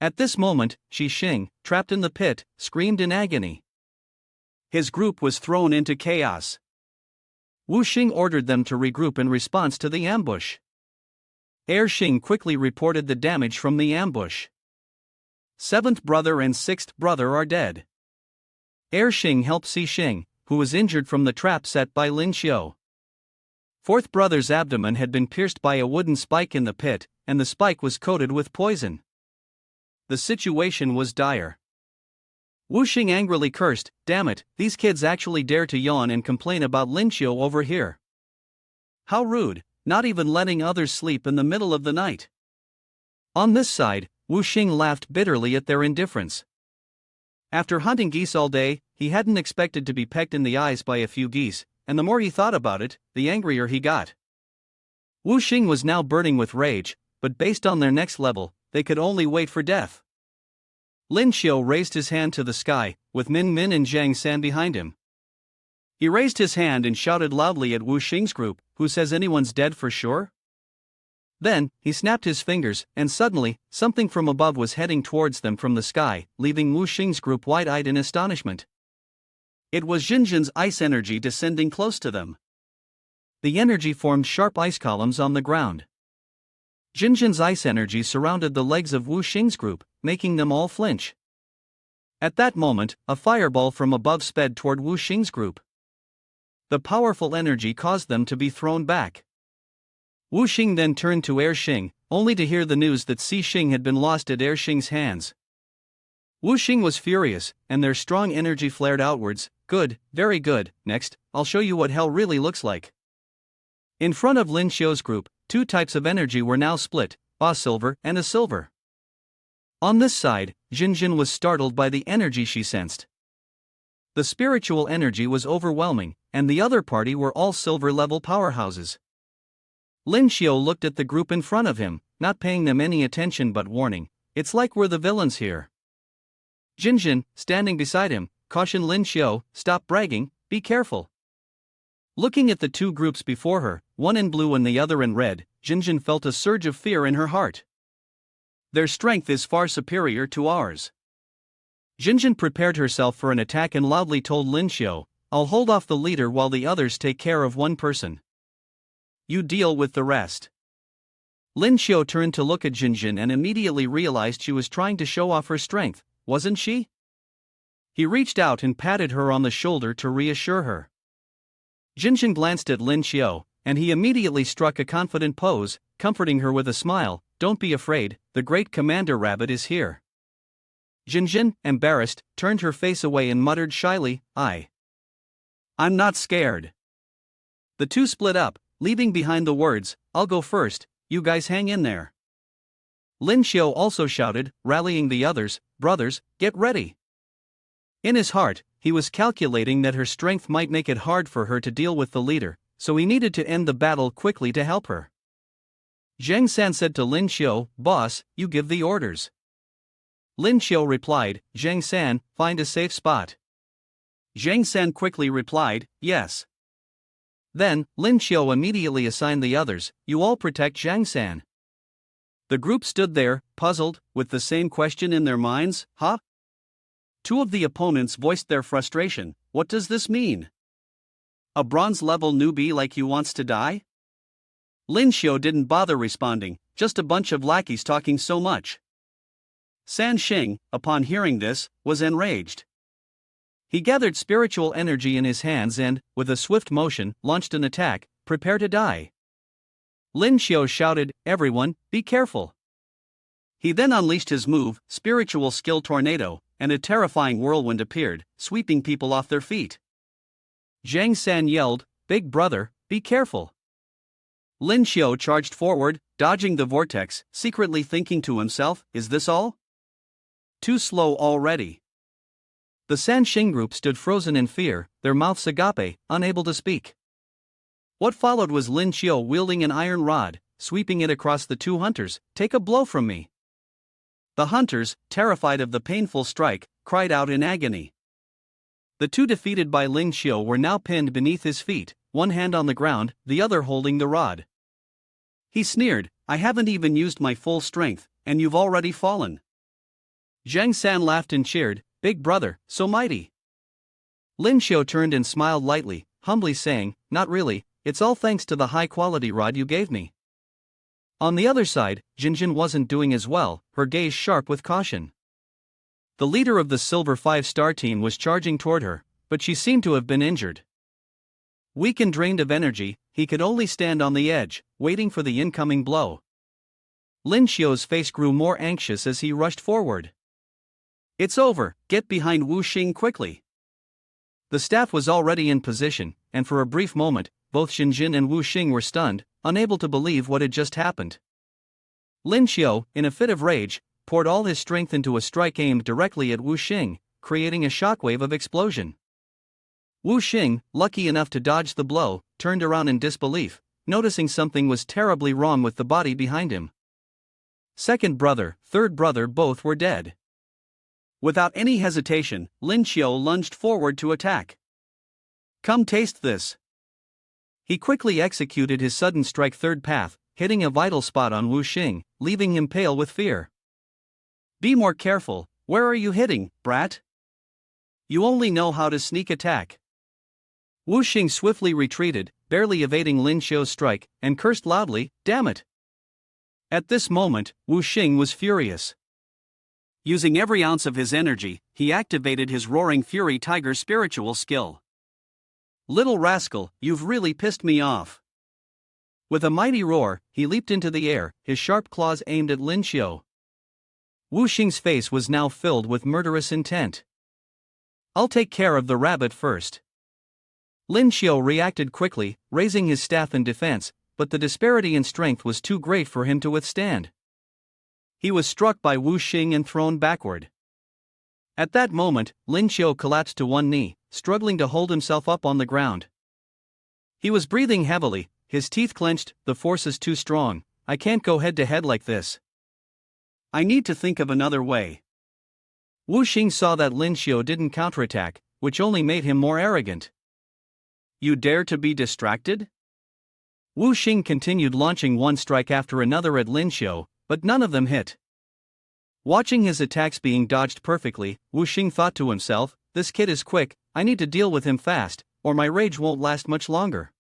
At this moment, Qi Xing, trapped in the pit, screamed in agony. His group was thrown into chaos. Wu Xing ordered them to regroup in response to the ambush. Er Xing quickly reported the damage from the ambush. Seventh brother and sixth brother are dead. Er Xing helped Qi Xing, who was injured from the trap set by Lin Xiu. Fourth brother's abdomen had been pierced by a wooden spike in the pit, and the spike was coated with poison. The situation was dire. Wu Xing angrily cursed, "Damn it, these kids actually dare to yawn and complain about Lin Xiu over here. How rude, not even letting others sleep in the middle of the night." On this side, Wu Xing laughed bitterly at their indifference. After hunting geese all day, he hadn't expected to be pecked in the eyes by a few geese, and the more he thought about it, the angrier he got. Wu Xing was now burning with rage, but based on their next level, they could only wait for death. Lin Xiu raised his hand to the sky, with Min Min and Zhang San behind him. He raised his hand and shouted loudly at Wu Xing's group, "Who says anyone's dead for sure?" Then, he snapped his fingers, and suddenly, something from above was heading towards them from the sky, leaving Wu Xing's group wide-eyed in astonishment. It was Jinjin's ice energy descending close to them. The energy formed sharp ice columns on the ground. Jinjin's ice energy surrounded the legs of Wu Xing's group, making them all flinch. At that moment, a fireball from above sped toward Wu Xing's group. The powerful energy caused them to be thrown back. Wu Xing then turned to Air Xing, only to hear the news that Si Xing had been lost at Air Xing's hands. Wu Xing was furious, and their strong energy flared outwards. "Good, very good, next, I'll show you what hell really looks like." In front of Lin Xiu's group, two types of energy were now split, a silver and a silver. On this side, Jinjin was startled by the energy she sensed. The spiritual energy was overwhelming, and the other party were all silver-level powerhouses. Lin Xiu looked at the group in front of him, not paying them any attention but warning, "It's like we're the villains here." Jinjin, standing beside him, cautioned Lin Xiu, "Stop bragging, be careful." Looking at the two groups before her, one in blue and the other in red, Jinjin felt a surge of fear in her heart. Their strength is far superior to ours. Jinjin prepared herself for an attack and loudly told Lin Xiu, "I'll hold off the leader while the others take care of one person. You deal with the rest." Lin Xiu turned to look at Jinjin and immediately realized she was trying to show off her strength, wasn't she? He reached out and patted her on the shoulder to reassure her. Jinjin glanced at Lin Xiu, and he immediately struck a confident pose, comforting her with a smile, "Don't be afraid, the great Commander Rabbit is here." Jinjin, embarrassed, turned her face away and muttered shyly, I'm not scared." The two split up, leaving behind the words, "I'll go first, you guys hang in there." Lin Xiu also shouted, rallying the others, "Brothers, get ready." In his heart, he was calculating that her strength might make it hard for her to deal with the leader, so he needed to end the battle quickly to help her. Zhang San said to Lin Xiu, "Boss, you give the orders." Lin Xiu replied, "Zhang San, find a safe spot." Zhang San quickly replied, "Yes." Then, Lin Xiu immediately assigned the others, "You all protect Zhang San." The group stood there, puzzled, with the same question in their minds, "Huh?" Two of the opponents voiced their frustration, "What does this mean? A bronze-level newbie like you wants to die?" Lin Xiu didn't bother responding, just a bunch of lackeys talking so much. San Xing, upon hearing this, was enraged. He gathered spiritual energy in his hands and, with a swift motion, launched an attack, "Prepare to die." Lin Xiu shouted, "Everyone, be careful." He then unleashed his move, Spiritual Skill Tornado, and a terrifying whirlwind appeared, sweeping people off their feet. Zhang San yelled, "Big brother, be careful." Lin Xiu charged forward, dodging the vortex, secretly thinking to himself, "Is this all? Too slow already." The San Xing group stood frozen in fear, their mouths agape, unable to speak. What followed was Lin Xiu wielding an iron rod, sweeping it across the two hunters, "Take a blow from me." The hunters, terrified of the painful strike, cried out in agony. The two defeated by Lin Xiu were now pinned beneath his feet, one hand on the ground, the other holding the rod. He sneered, "I haven't even used my full strength, and you've already fallen." Zhang San laughed and cheered, "Big brother, so mighty." Lin Xiu turned and smiled lightly, humbly saying, "Not really, it's all thanks to the high-quality rod you gave me." On the other side, Jinjin wasn't doing as well, her gaze sharp with caution. The leader of the Silver 5-star team was charging toward her, but she seemed to have been injured. Weak and drained of energy, he could only stand on the edge, waiting for the incoming blow. Lin Xiu's face grew more anxious as he rushed forward. "It's over, get behind Wu Xing quickly." The staff was already in position, and for a brief moment, both Jinjin and Wu Xing were stunned, unable to believe what had just happened. Lin Xiu, in a fit of rage, poured all his strength into a strike aimed directly at Wu Xing, creating a shockwave of explosion. Wu Xing, lucky enough to dodge the blow, turned around in disbelief, noticing something was terribly wrong with the body behind him. Second brother, third brother both were dead. Without any hesitation, Lin Xiu lunged forward to attack. Come taste this. He quickly executed his sudden strike third path, hitting a vital spot on Wu Xing, leaving him pale with fear. Be more careful, where are you hitting, brat? You only know how to sneak attack. Wu Xing swiftly retreated, barely evading Lin Xiu's strike, and cursed loudly, damn it. At this moment, Wu Xing was furious. Using every ounce of his energy, he activated his Roaring Fury Tiger spiritual skill. Little rascal, you've really pissed me off. With a mighty roar, he leaped into the air, his sharp claws aimed at Lin Xiu. Wu Xing's face was now filled with murderous intent. I'll take care of the rabbit first. Lin Xiu reacted quickly, raising his staff in defense, but the disparity in strength was too great for him to withstand. He was struck by Wu Xing and thrown backward. At that moment, Lin Xiu collapsed to one knee, struggling to hold himself up on the ground. He was breathing heavily, his teeth clenched. The force is too strong, I can't go head to head like this. I need to think of another way. Wu Xing saw that Lin Xiu didn't counterattack, which only made him more arrogant. You dare to be distracted? Wu Xing continued launching one strike after another at Lin Xiu, but none of them hit. Watching his attacks being dodged perfectly, Wu Xing thought to himself, this kid is quick, I need to deal with him fast, or my rage won't last much longer.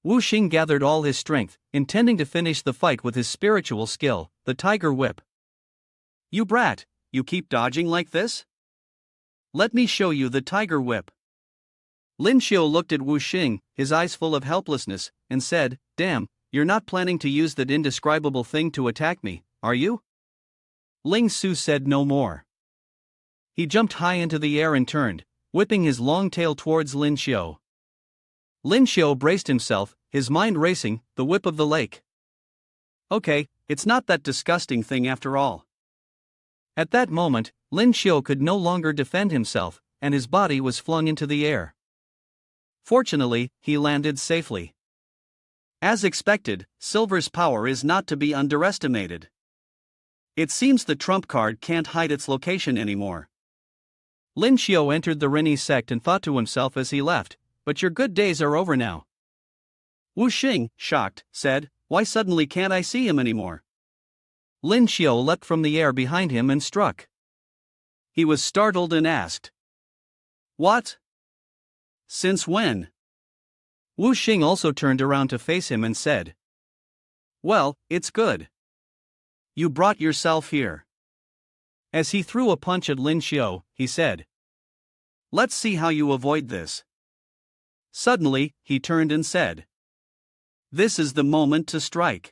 Wu Xing gathered all his strength, intending to finish the fight with his spiritual skill, the Tiger Whip. You brat, you keep dodging like this? Let me show you the Tiger Whip. Lin Xiu looked at Wu Xing, his eyes full of helplessness, and said, damn, you're not planning to use that indescribable thing to attack me, are you? Ling Su said no more. He jumped high into the air and turned, whipping his long tail towards Lin Xiu. Lin Xiu braced himself, his mind racing, the whip of the lake. Okay, it's not that disgusting thing after all. At that moment, Lin Xiu could no longer defend himself, and his body was flung into the air. Fortunately, he landed safely. As expected, Silver's power is not to be underestimated. It seems the trump card can't hide its location anymore. Lin Xiu entered the Rini sect and thought to himself as he left, but your good days are over now. Wu Xing, shocked, said, why suddenly can't I see him anymore? Lin Xiu leapt from the air behind him and struck. He was startled and asked, what? Since when? Wu Xing also turned around to face him and said, well, it's good. You brought yourself here. As he threw a punch at Lin Xiu, he said, let's see how you avoid this. Suddenly, he turned and said, this is the moment to strike.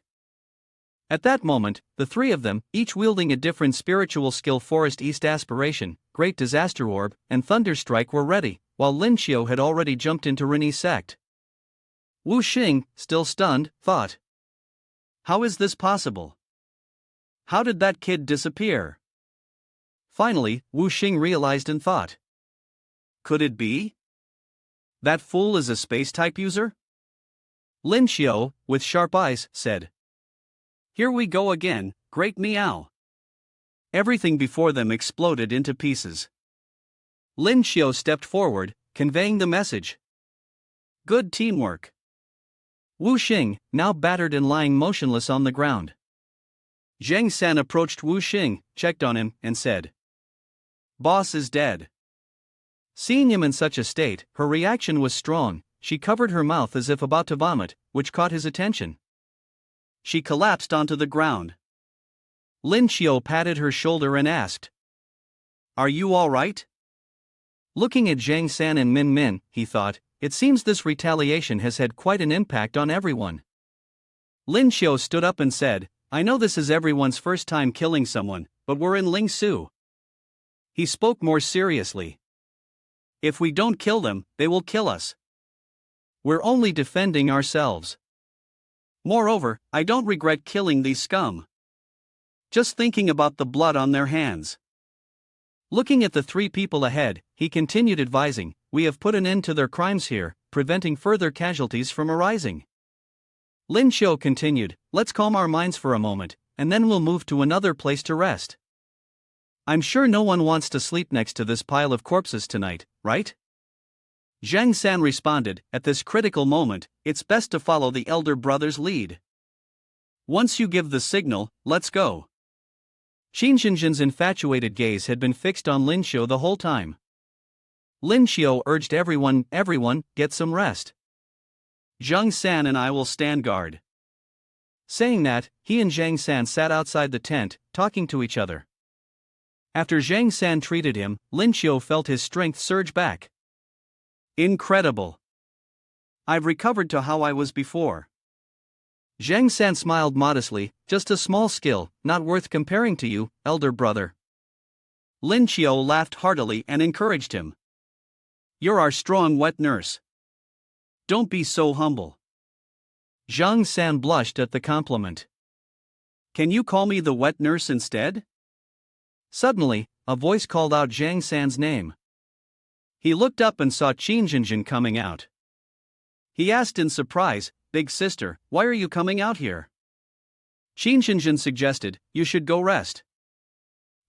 At that moment, the three of them, each wielding a different spiritual skill, Forest East Aspiration, Great Disaster Orb, and Thunder Strike, were ready, while Lin Xiu had already jumped into Rini's sect. Wu Xing, still stunned, thought, how is this possible? How did that kid disappear? Finally, Wu Xing realized and thought, could it be? That fool is a space-type user? Lin Xiu, with sharp eyes, said, here we go again, great meow. Everything before them exploded into pieces. Lin Xiu stepped forward, conveying the message. Good teamwork. Wu Xing, now battered and lying motionless on the ground. Zheng San approached Wu Xing, checked on him, and said, boss is dead. Seeing him in such a state, her reaction was strong. She covered her mouth as if about to vomit, which caught his attention. She collapsed onto the ground. Lin Xiu patted her shoulder and asked, are you all right? Looking at Zhang San and Min Min, he thought, it seems this retaliation has had quite an impact on everyone. Lin Xiu stood up and said, I know this is everyone's first time killing someone, but we're in Ling Su. He spoke more seriously. If we don't kill them, they will kill us. We're only defending ourselves. Moreover, I don't regret killing these scum. Just thinking about the blood on their hands. Looking at the three people ahead, he continued advising, we have put an end to their crimes here, preventing further casualties from arising. Lin Xiu continued, let's calm our minds for a moment, and then we'll move to another place to rest. I'm sure no one wants to sleep next to this pile of corpses tonight, right? Zhang San responded, at this critical moment, it's best to follow the elder brother's lead. Once you give the signal, let's go. Qin Zhenjin's infatuated gaze had been fixed on Lin Xiu the whole time. Lin Xiu urged everyone, get some rest. Zhang San and I will stand guard. Saying that, he and Zhang San sat outside the tent, talking to each other. After Zhang San treated him, Lin Xiu felt his strength surge back. Incredible. I've recovered to how I was before. Zhang San smiled modestly, just a small skill, not worth comparing to you, elder brother. Lin Xiu laughed heartily and encouraged him. You're our strong wet nurse. Don't be so humble. Zhang San blushed at the compliment. Can you call me the wet nurse instead? Suddenly, a voice called out Zhang San's name. He looked up and saw Qin Zhenjin coming out. He asked in surprise, Big sister, why are you coming out here? Qin Zhenjin suggested, you should go rest.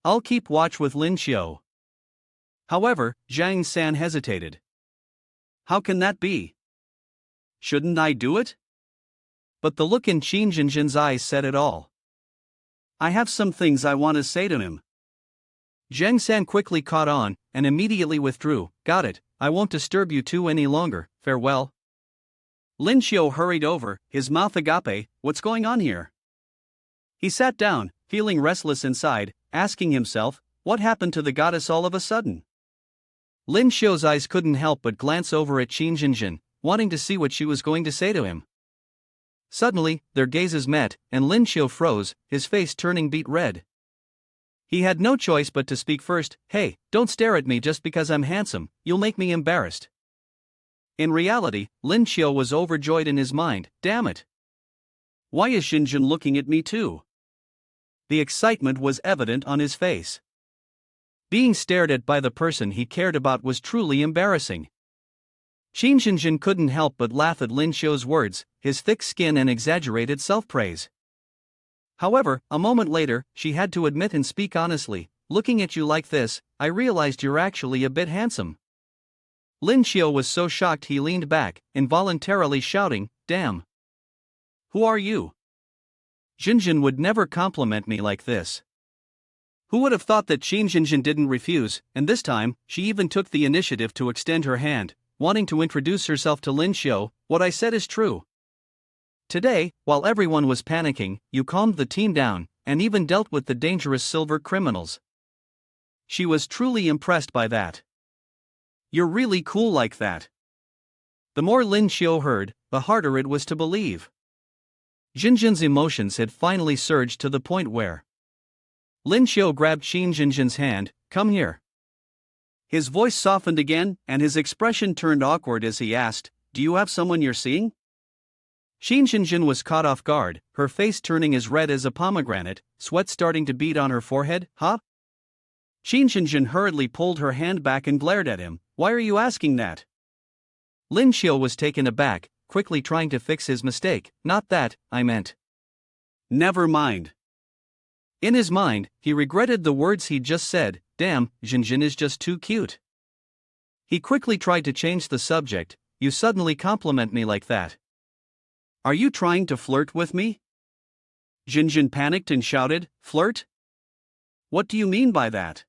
I'll keep watch with Lin Xiu. However, Zhang San hesitated. How can that be? Shouldn't I do it? But the look in Qin Zhenjin's eyes said it all. I have some things I want to say to him. Zhang San quickly caught on, and immediately withdrew. Got it, I won't disturb you two any longer, farewell. Lin Xiu hurried over, his mouth agape, what's going on here? He sat down, feeling restless inside, asking himself, what happened to the goddess all of a sudden? Lin Xiu's eyes couldn't help but glance over at Qin Zhenjin, wanting to see what she was going to say to him. Suddenly, their gazes met, and Lin Xiu froze, his face turning beet red. He had no choice but to speak first. Hey, don't stare at me just because I'm handsome, you'll make me embarrassed. In reality, Lin Xiu was overjoyed in his mind, damn it. Why is Zhenjin looking at me too? The excitement was evident on his face. Being stared at by the person he cared about was truly embarrassing. Qin Zhenjin couldn't help but laugh at Lin Xiu's words, his thick skin and exaggerated self-praise. However, a moment later, she had to admit and speak honestly, looking at you like this, I realized you're actually a bit handsome. Lin Xiu was so shocked he leaned back, involuntarily shouting, damn. Who are you? Zhenjin would never compliment me like this. Who would have thought that Qin Zhenjin didn't refuse, and this time, she even took the initiative to extend her hand, wanting to introduce herself to Lin Xiu. What I said is true. Today, while everyone was panicking, you calmed the team down, and even dealt with the dangerous silver criminals. She was truly impressed by that. You're really cool like that. The more Lin Xiu heard, the harder it was to believe. Zhenjin's emotions had finally surged to the point where Lin Xiu grabbed Qin Zhenjin's hand, come here. His voice softened again, and his expression turned awkward as he asked, do you have someone you're seeing? Qin Zhenjin was caught off guard, her face turning as red as a pomegranate, sweat starting to bead on her forehead. Huh? Qin Zhenjin hurriedly pulled her hand back and glared at him. Why are you asking that? Lin Xiu was taken aback, quickly trying to fix his mistake. Not that, I meant. Never mind. In his mind, he regretted the words he'd just said. Damn, Zhenjin is just too cute. He quickly tried to change the subject. You suddenly compliment me like that. Are you trying to flirt with me? Zhenjin panicked and shouted, flirt? What do you mean by that?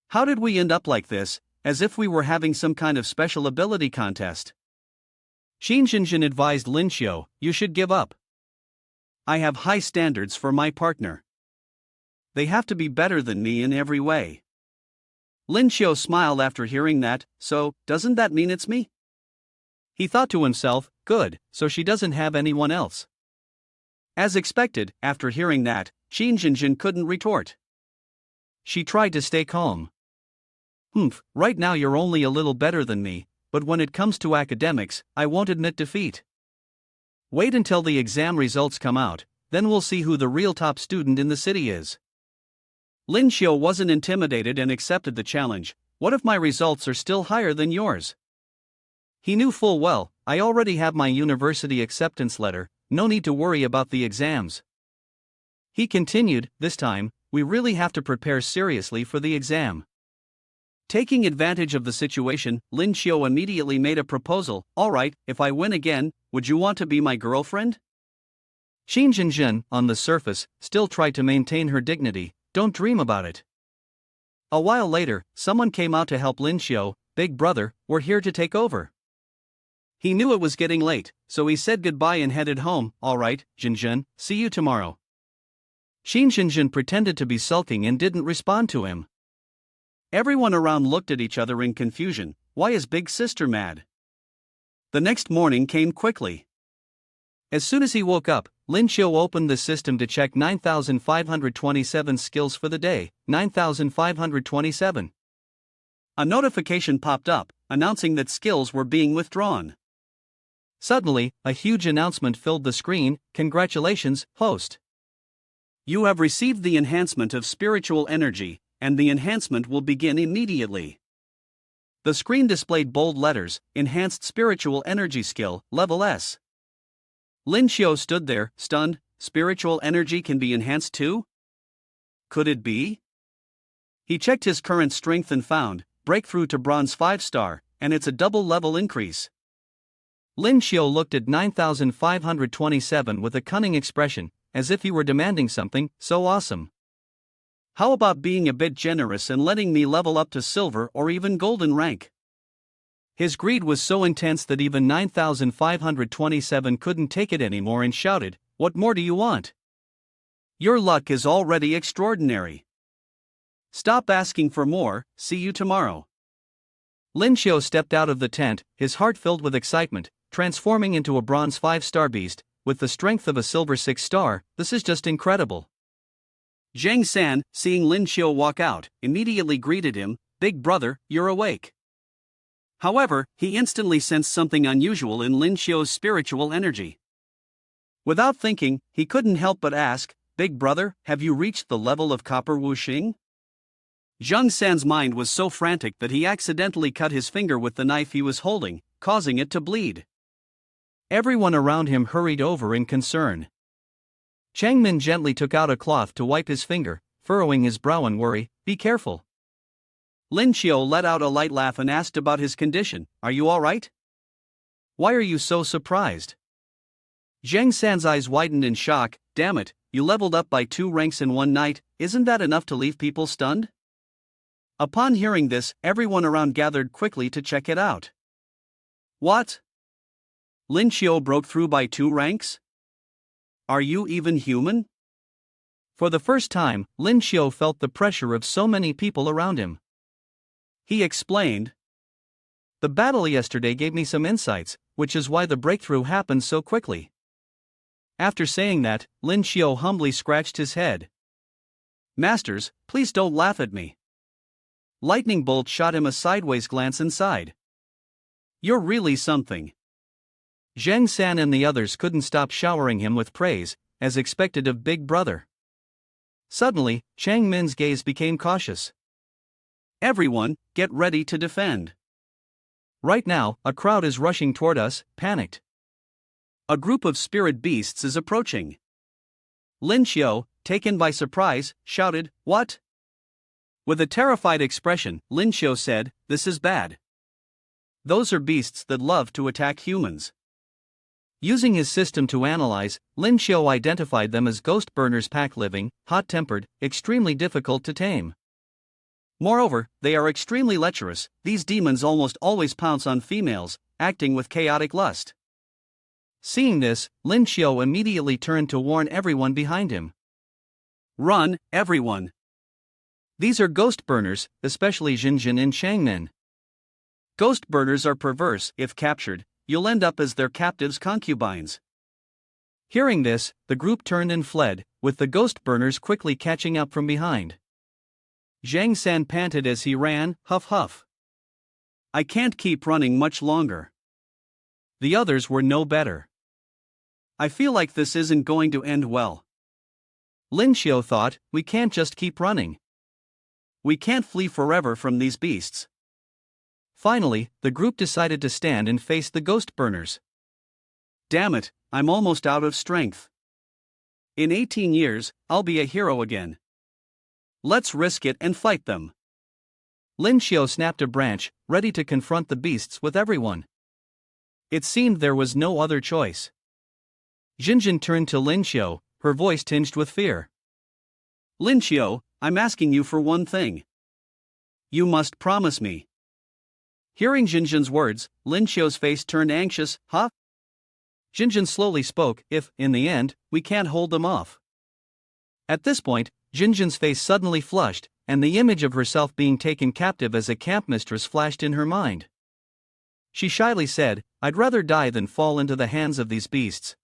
How did we end up like this, as if we were having some kind of special ability contest? Qin Zhenjin advised Lin Xiu, you should give up. I have high standards for my partner. They have to be better than me in every way. Lin Xiu smiled after hearing that, so, doesn't that mean it's me? He thought to himself, good, so she doesn't have anyone else. As expected, after hearing that, Qin Zhenjin couldn't retort. She tried to stay calm. Right now you're only a little better than me, but when it comes to academics, I won't admit defeat. Wait until the exam results come out, then we'll see who the real top student in the city is. Lin Xiu wasn't intimidated and accepted the challenge. What if my results are still higher than yours? He knew full well, I already have my university acceptance letter, no need to worry about the exams. He continued, this time, we really have to prepare seriously for the exam. Taking advantage of the situation, Lin Xiu immediately made a proposal. Alright, if I win again, would you want to be my girlfriend? Xin Zhenjun, on the surface, still tried to maintain her dignity. Don't dream about it. A while later, someone came out to help Lin Xiu. Big brother, we're here to take over. He knew it was getting late, so he said goodbye and headed home. Alright, Zhenjun, see you tomorrow. Xin Zhenjun pretended to be sulking and didn't respond to him. Everyone around looked at each other in confusion. Why is big sister mad? The next morning came quickly. As soon as he woke up, Lin Xiu opened the system to check 9,527 skills for the day. 9,527. A notification popped up, announcing that skills were being withdrawn. Suddenly, a huge announcement filled the screen. Congratulations, host. You have received the enhancement of spiritual energy, and the enhancement will begin immediately. The screen displayed bold letters, Enhanced Spiritual Energy Skill, Level S. Lin Xiu stood there, stunned. Spiritual energy can be enhanced too? Could it be? He checked his current strength and found, breakthrough to bronze 5-star, and it's a double level increase. Lin Xiu looked at 9,527 with a cunning expression, as if he were demanding something. So awesome. How about being a bit generous and letting me level up to silver or even golden rank? His greed was so intense that even 9,527 couldn't take it anymore and shouted, what more do you want? Your luck is already extraordinary. Stop asking for more. See you tomorrow. Lin Xiu stepped out of the tent, his heart filled with excitement, transforming into a bronze 5-star beast, with the strength of a silver 6-star. This is just incredible. Zhang San, seeing Lin Xiu walk out, immediately greeted him. Big brother, you're awake. However, he instantly sensed something unusual in Lin Xiu's spiritual energy. Without thinking, he couldn't help but ask, Big brother, have you reached the level of Copper Wuxing? Zhang San's mind was so frantic that he accidentally cut his finger with the knife he was holding, causing it to bleed. Everyone around him hurried over in concern. Changmin gently took out a cloth to wipe his finger, furrowing his brow in worry. Be careful. Lin Xiu let out a light laugh and asked about his condition. Are you alright? Why are you so surprised? Zhang San's eyes widened in shock. Damn it, you leveled up by 2 ranks in one night. Isn't that enough to leave people stunned? Upon hearing this, everyone around gathered quickly to check it out. What? Lin Xiu broke through by 2 ranks? Are you even human? For the first time, Lin Xiu felt the pressure of so many people around him. He explained. The battle yesterday gave me some insights, which is why the breakthrough happened so quickly. After saying that, Lin Xiu humbly scratched his head. Masters, please don't laugh at me. Lightning Bolt shot him a sideways glance inside. You're really something. Zhang San and the others couldn't stop showering him with praise, as expected of Big Brother. Suddenly, Chang Min's gaze became cautious. Everyone, get ready to defend. Right now, a crowd is rushing toward us, panicked. A group of spirit beasts is approaching. Lin Xiu, taken by surprise, shouted, What? With a terrified expression, Lin Xiu said, This is bad. Those are beasts that love to attack humans. Using his system to analyze, Lin Xiu identified them as ghost burners, pack-living, hot-tempered, extremely difficult to tame. Moreover, they are extremely lecherous. These demons almost always pounce on females, acting with chaotic lust. Seeing this, Lin Xiu immediately turned to warn everyone behind him. Run, everyone. These are ghost burners, especially Jinjin and Changmin. Ghost burners are perverse. If captured, you'll end up as their captives' concubines. Hearing this, the group turned and fled, with the ghost burners quickly catching up from behind. Zhang San panted as he ran, huff huff. I can't keep running much longer. The others were no better. I feel like this isn't going to end well. Lin Xiu thought, we can't just keep running. We can't flee forever from these beasts. Finally, the group decided to stand and face the ghost burners. Damn it, I'm almost out of strength. In 18 years, I'll be a hero again. Let's risk it and fight them. Lin Xiao snapped a branch, ready to confront the beasts with everyone. It seemed there was no other choice. Jinjin turned to Lin Xiao, her voice tinged with fear. Lin Xiao, I'm asking you for one thing. You must promise me. Hearing Jinjin's words, Lin Xiao's face turned anxious. Huh? Jinjin slowly spoke, if, in the end, we can't hold them off. At this point, Jinjin's face suddenly flushed, and the image of herself being taken captive as a camp mistress flashed in her mind. She shyly said, I'd rather die than fall into the hands of these beasts.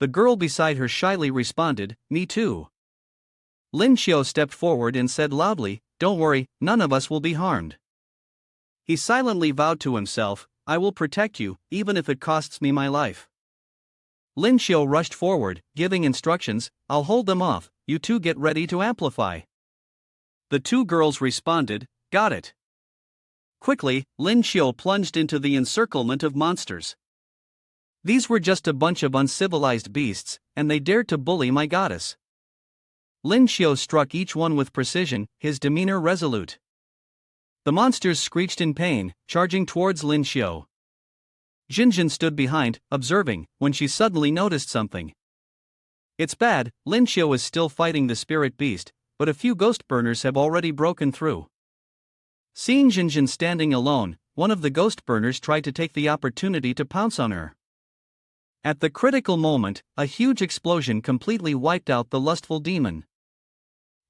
The girl beside her shyly responded, Me too. Lin Xiao stepped forward and said loudly, Don't worry, none of us will be harmed. He silently vowed to himself, I will protect you, even if it costs me my life. Lin Xiao rushed forward, giving instructions, I'll hold them off, you two get ready to amplify. The two girls responded, Got it. Quickly, Lin Xiao plunged into the encirclement of monsters. These were just a bunch of uncivilized beasts, and they dared to bully my goddess. Lin Xiao struck each one with precision, his demeanor resolute. The monsters screeched in pain, charging towards Lin Xiao. Jinjin stood behind, observing, when she suddenly noticed something. It's bad, Lin Xiao is still fighting the spirit beast, but a few ghost burners have already broken through. Seeing Jinjin standing alone, one of the ghost burners tried to take the opportunity to pounce on her. At the critical moment, a huge explosion completely wiped out the lustful demon.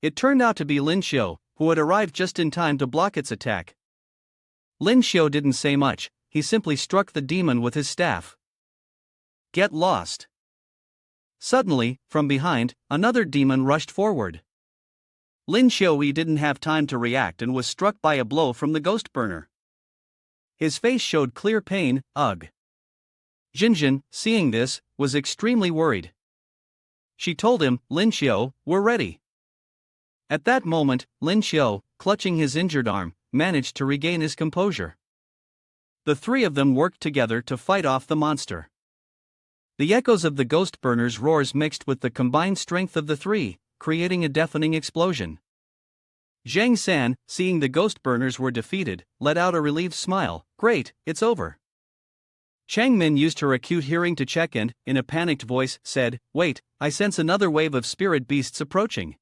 It turned out to be Lin Xiao, who had arrived just in time to block its attack. Lin Xiao didn't say much, he simply struck the demon with his staff. Get lost. Suddenly, from behind, another demon rushed forward. Lin Xiao didn't have time to react and was struck by a blow from the ghost burner. His face showed clear pain. Ugh. Jinjin, seeing this, was extremely worried. She told him, Lin Xiao, we're ready. At that moment, Lin Xiao, clutching his injured arm, managed to regain his composure. The three of them worked together to fight off the monster. The echoes of the ghost burner's roars mixed with the combined strength of the three, creating a deafening explosion. Zhang San, seeing the ghost burners were defeated, let out a relieved smile. Great, it's over. Chang Min used her acute hearing to check and, in a panicked voice, said, Wait, I sense another wave of spirit beasts approaching.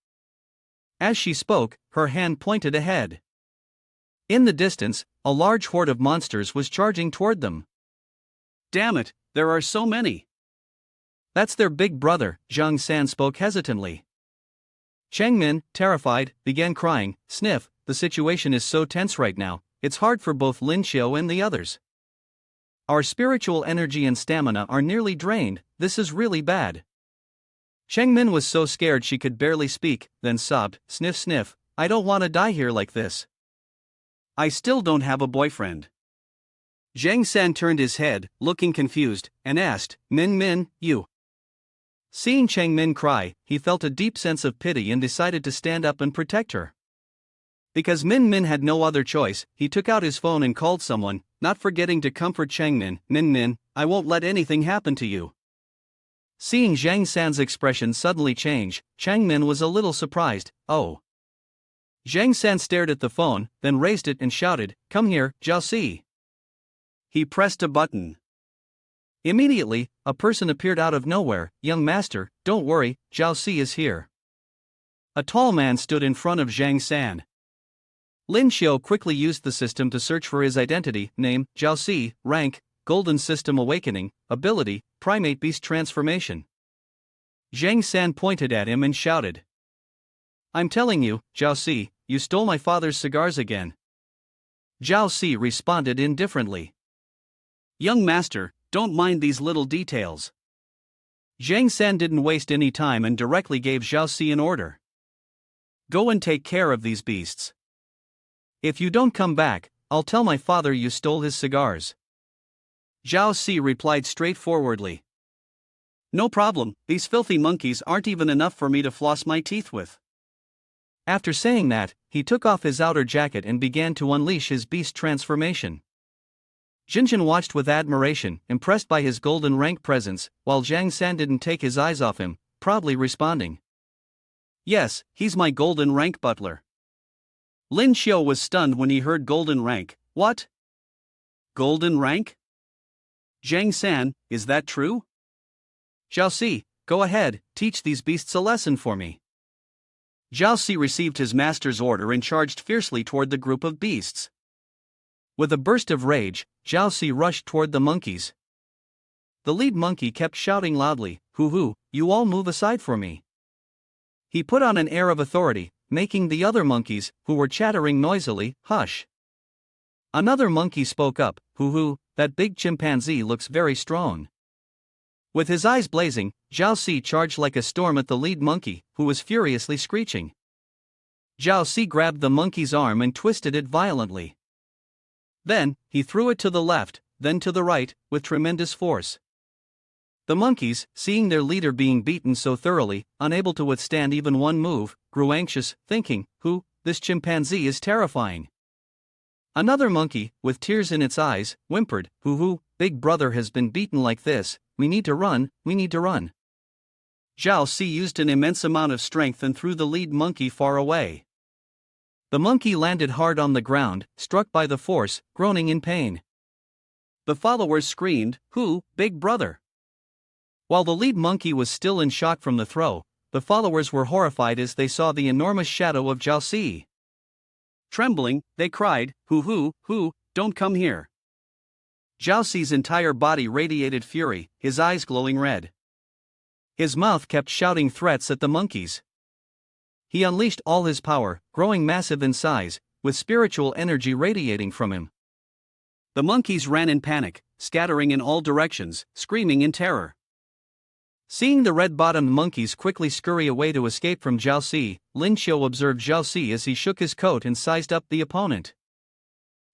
As she spoke, her hand pointed ahead. In the distance, a large horde of monsters was charging toward them. Damn it, there are so many. That's their big brother, Zhang San spoke hesitantly. Chang Min, terrified, began crying. Sniff, the situation is so tense right now, it's hard for both Lin Xiao and the others. Our spiritual energy and stamina are nearly drained, this is really bad. Chang Min was so scared she could barely speak, then sobbed, Sniff sniff, I don't want to die here like this. I still don't have a boyfriend. Zhang San turned his head, looking confused, and asked, Min, you. Seeing Chang Min cry, he felt a deep sense of pity and decided to stand up and protect her. Because Min had no other choice, he took out his phone and called someone, not forgetting to comfort Chang Min. Min, I won't let anything happen to you. Seeing Zhang San's expression suddenly change, Chang Min was a little surprised. Oh. Zhang San stared at the phone, then raised it and shouted, Come here, Jiao Si. He pressed a button. Immediately, a person appeared out of nowhere. Young master, don't worry, Jiao Si is here. A tall man stood in front of Zhang San. Lin Xiao quickly used the system to search for his identity, name, Jiao Si, rank, Golden System Awakening, ability, Primate Beast Transformation. Zhang San pointed at him and shouted. I'm telling you, Jiao Si, you stole my father's cigars again. Jiao Si responded indifferently. Young master, don't mind these little details. Zhang San didn't waste any time and directly gave Jiao Si an order. Go and take care of these beasts. If you don't come back, I'll tell my father you stole his cigars. Jiao Si replied straightforwardly. No problem, these filthy monkeys aren't even enough for me to floss my teeth with. After saying that, he took off his outer jacket and began to unleash his beast transformation. Jinjin watched with admiration, impressed by his golden rank presence, while Zhang San didn't take his eyes off him, proudly responding. Yes, he's my golden rank butler. Lin Xiao was stunned when he heard golden rank. What? Golden rank? Zhang San, is that true? Zhao Si, go ahead, teach these beasts a lesson for me. Zhao Si received his master's order and charged fiercely toward the group of beasts. With a burst of rage, Zhao Si rushed toward the monkeys. The lead monkey kept shouting loudly, "Hoo, you all move aside for me." He put on an air of authority, making the other monkeys, who were chattering noisily, hush. Another monkey spoke up, "Hoo, that big chimpanzee looks very strong." With his eyes blazing, Zhao Si charged like a storm at the lead monkey, who was furiously screeching. Zhao Si grabbed the monkey's arm and twisted it violently. Then, he threw it to the left, then to the right, with tremendous force. The monkeys, seeing their leader being beaten so thoroughly, unable to withstand even one move, grew anxious, thinking, this chimpanzee is terrifying. Another monkey, with tears in its eyes, whimpered, "Big brother has been beaten like this, we need to run. Zhao Si used an immense amount of strength and threw the lead monkey far away. The monkey landed hard on the ground, struck by the force, groaning in pain. The followers screamed, big brother?" While the lead monkey was still in shock from the throw, the followers were horrified as they saw the enormous shadow of Zhao Si. Trembling, they cried, don't come here. Zhao Si's entire body radiated fury, his eyes glowing red. His mouth kept shouting threats at the monkeys. He unleashed all his power, growing massive in size, with spiritual energy radiating from him. The monkeys ran in panic, scattering in all directions, screaming in terror. Seeing the red-bottomed monkeys quickly scurry away to escape from Zhao Si, Lin Xiao observed Zhao Si as he shook his coat and sized up the opponent.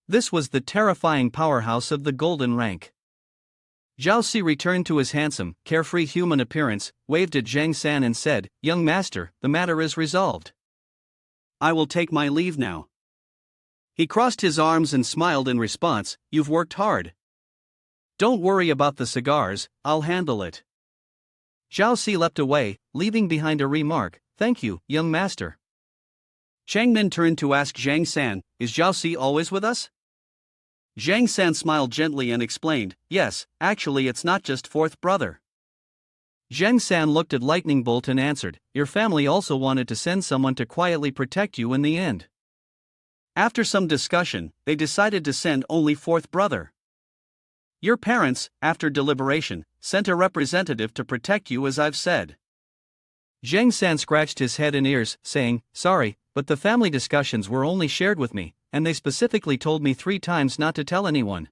This was the terrifying powerhouse of the golden rank. Zhao Si returned to his handsome, carefree human appearance, waved at Zhang San and said, "Young master, the matter is resolved. I will take my leave now." He crossed his arms and smiled in response, "You've worked hard. Don't worry about the cigars, I'll handle it." Zhao Si leapt away, leaving behind a remark, "Thank you, young master." Changmin turned to ask Zhang San, "Is Zhao Si always with us?" Zhang San smiled gently and explained, "Yes, actually it's not just fourth brother." Zhang San looked at Lightning Bolt and answered, "Your family also wanted to send someone to quietly protect you in the end. After some discussion, they decided to send only fourth brother. Your parents, after deliberation, sent a representative to protect you as I've said." Zhang San scratched his head and ears, saying, "Sorry, but the family discussions were only shared with me, and they specifically told me 3 times not to tell anyone."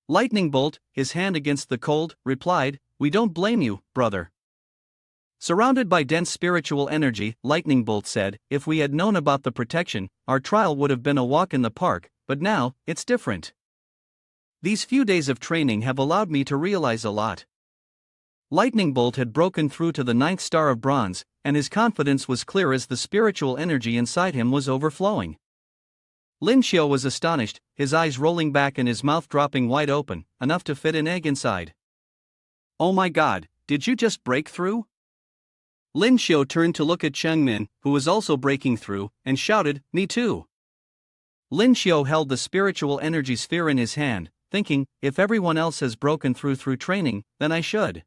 Lightning Bolt, his hand against the cold, replied, "We don't blame you, brother." Surrounded by dense spiritual energy, Lightning Bolt said, "If we had known about the protection, our trial would have been a walk in the park, but now, it's different. These few days of training have allowed me to realize a lot." Lightning Bolt had broken through to the 9th star of bronze, and his confidence was clear as the spiritual energy inside him was overflowing. Lin Xiao was astonished, his eyes rolling back and his mouth dropping wide open, enough to fit an egg inside. "Oh my god, did you just break through?" Lin Xiao turned to look at Changmin, who was also breaking through, and shouted, "Me too." Lin Xiao held the spiritual energy sphere in his hand, thinking, if everyone else has broken through training, then I should.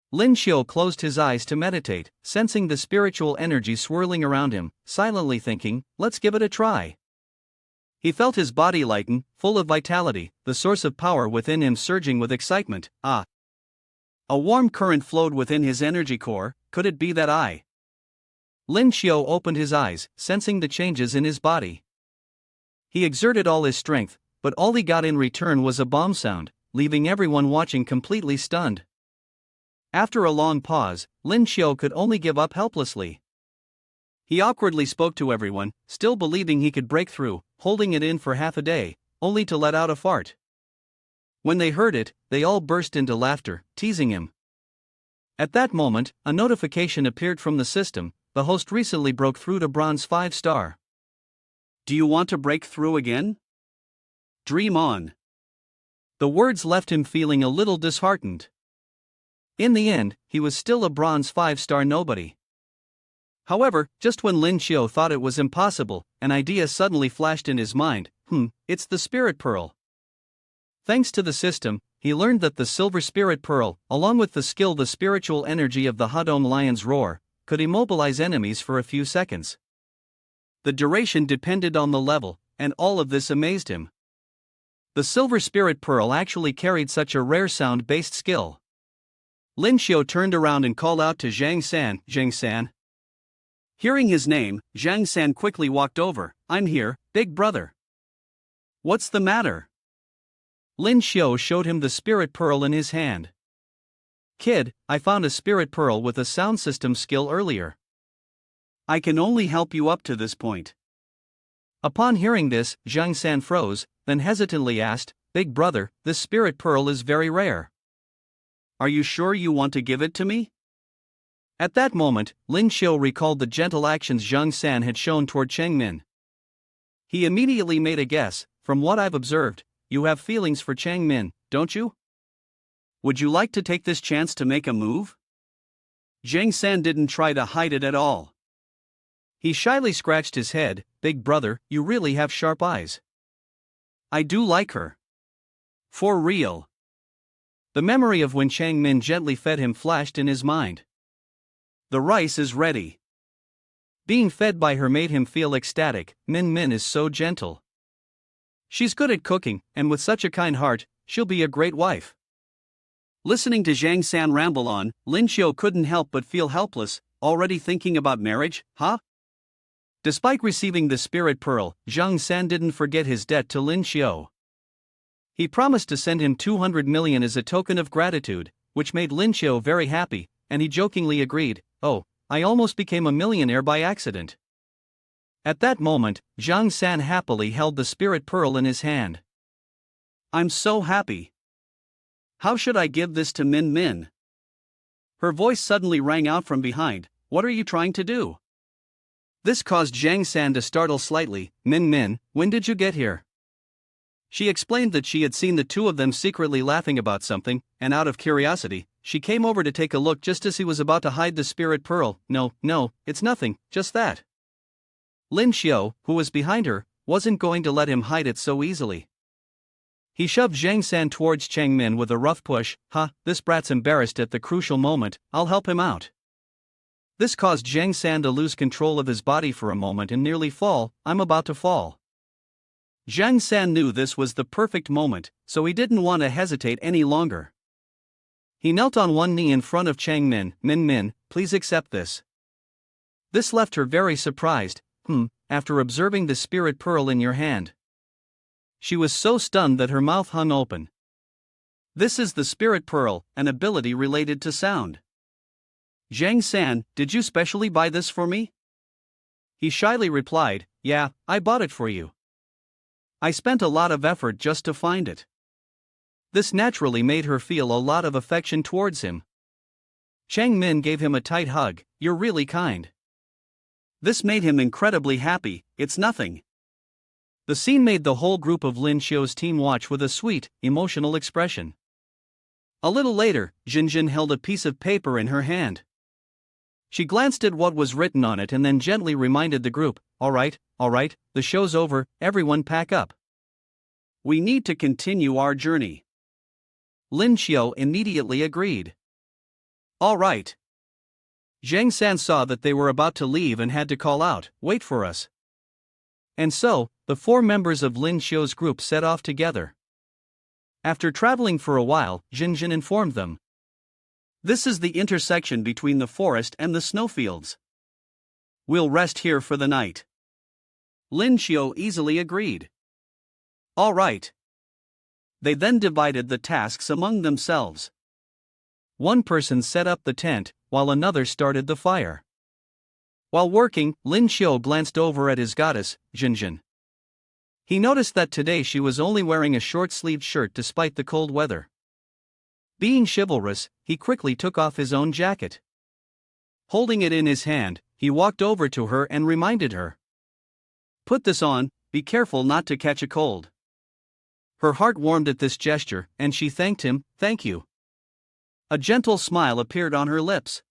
Lin Xiao closed his eyes to meditate, sensing the spiritual energy swirling around him, silently thinking, let's give it a try. He felt his body lighten, full of vitality, the source of power within him surging with excitement. A warm current flowed within his energy core. Could it be that I? Lin Xiao opened his eyes, sensing the changes in his body. He exerted all his strength, but all he got in return was a bomb sound, leaving everyone watching completely stunned. After a long pause, Lin Xiao could only give up helplessly. He awkwardly spoke to everyone, still believing he could break through, holding it in for half a day, only to let out a fart. When they heard it, they all burst into laughter, teasing him. At that moment, a notification appeared from the system. The host recently broke through to bronze 5 star. Do you want to break through again? Dream on. The words left him feeling a little disheartened. In the end, he was still a bronze 5 star nobody. However, just when Lin Xiu thought it was impossible, an idea suddenly flashed in his mind. It's the spirit pearl. Thanks to the system, he learned that the silver spirit pearl, along with the spiritual energy of the Hadong lion's roar, could immobilize enemies for a few seconds. The duration depended on the level, and all of this amazed him. The silver spirit pearl actually carried such a rare sound-based skill. Lin Xiu turned around and called out to Zhang San. Zhang San. Hearing his name, Zhang San quickly walked over. I'm here, big brother. What's the matter? Lin Xiu showed him the spirit pearl in his hand. Kid, I found a spirit pearl with a sound system skill earlier. I can only help you up to this point. Upon hearing this, Zhang San froze, then hesitantly asked, Big brother, this spirit pearl is very rare. Are you sure you want to give it to me? At that moment, Lin Xiu recalled the gentle actions Zhang San had shown toward Cheng Min. He immediately made a guess. From what I've observed, you have feelings for Cheng Min, don't you? Would you like to take this chance to make a move? Zhang San didn't try to hide it at all. He shyly scratched his head. Big brother, you really have sharp eyes. I do like her. For real. The memory of when Cheng Min gently fed him flashed in his mind. The rice is ready. Being fed by her made him feel ecstatic. Min is so gentle. She's good at cooking, and with such a kind heart, she'll be a great wife. Listening to Zhang San ramble on, Lin Xiu couldn't help but feel helpless. Already thinking about marriage, huh? Despite receiving the spirit pearl, Zhang San didn't forget his debt to Lin Xiu. He promised to send him 200 million as a token of gratitude, which made Lin Xiu very happy, and he jokingly agreed, Oh, I almost became a millionaire by accident. At that moment, Zhang San happily held the spirit pearl in his hand. I'm so happy. How should I give this to Min? Her voice suddenly rang out from behind. What are you trying to do? This caused Zhang San to startle slightly. Min, when did you get here? She explained that she had seen the two of them secretly laughing about something, and out of curiosity, she came over to take a look just as he was about to hide the spirit pearl. No, it's nothing, just that. Lin Xiu, who was behind her, wasn't going to let him hide it so easily. He shoved Zhang San towards Cheng Min with a rough push. This brat's embarrassed at the crucial moment, I'll help him out. This caused Zhang San to lose control of his body for a moment and nearly fall. I'm about to fall. Zhang San knew this was the perfect moment, so he didn't want to hesitate any longer. He knelt on one knee in front of Cheng Min. Min, please accept this. This left her very surprised. After observing the spirit pearl in your hand. She was so stunned that her mouth hung open. This is the spirit pearl, an ability related to sound. Zhang San, did you specially buy this for me? He shyly replied, Yeah, I bought it for you. I spent a lot of effort just to find it. This naturally made her feel a lot of affection towards him. Cheng Min gave him a tight hug. You're really kind. This made him incredibly happy. It's nothing. The scene made the whole group of Lin Xiu's team watch with a sweet, emotional expression. A little later, Jinjin held a piece of paper in her hand. She glanced at what was written on it and then gently reminded the group, All right, the show's over, everyone pack up. We need to continue our journey. Lin Xiu immediately agreed. All right. Zhang San saw that they were about to leave and had to call out, Wait for us. And so, the four members of Lin Xiu's group set off together. After traveling for a while, Jinjin informed them. This is the intersection between the forest and the snowfields. We'll rest here for the night. Lin Xiu easily agreed. All right. They then divided the tasks among themselves. One person set up the tent, while another started the fire. While working, Lin Xiu glanced over at his goddess, Jinjin. He noticed that today she was only wearing a short-sleeved shirt despite the cold weather. Being chivalrous, he quickly took off his own jacket. Holding it in his hand, he walked over to her and reminded her. Put this on, be careful not to catch a cold. Her heart warmed at this gesture, and she thanked him, Thank you. A gentle smile appeared on her lips.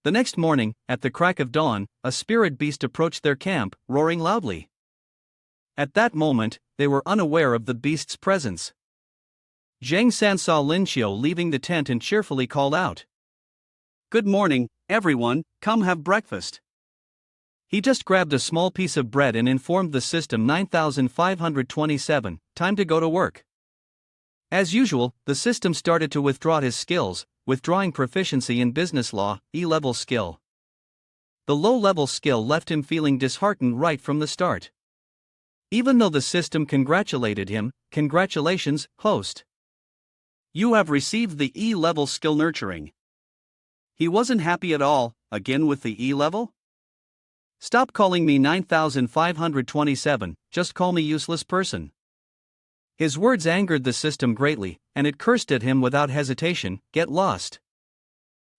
The next morning, at the crack of dawn, a spirit beast approached their camp, roaring loudly. At that moment, they were unaware of the beast's presence. Zhang San saw Lin Xiu leaving the tent and cheerfully called out, "Good morning, everyone, come have breakfast." He just grabbed a small piece of bread and informed the system 9527, time to go to work. As usual, the system started to withdraw his skills, withdrawing proficiency in business law, E-level skill. The low-level skill left him feeling disheartened right from the start. Even though the system congratulated him, "Congratulations, host. You have received the E-level skill nurturing." He wasn't happy at all, again with the E-level? "Stop calling me 9527, just call me useless person." His words angered the system greatly, and it cursed at him without hesitation, "Get lost."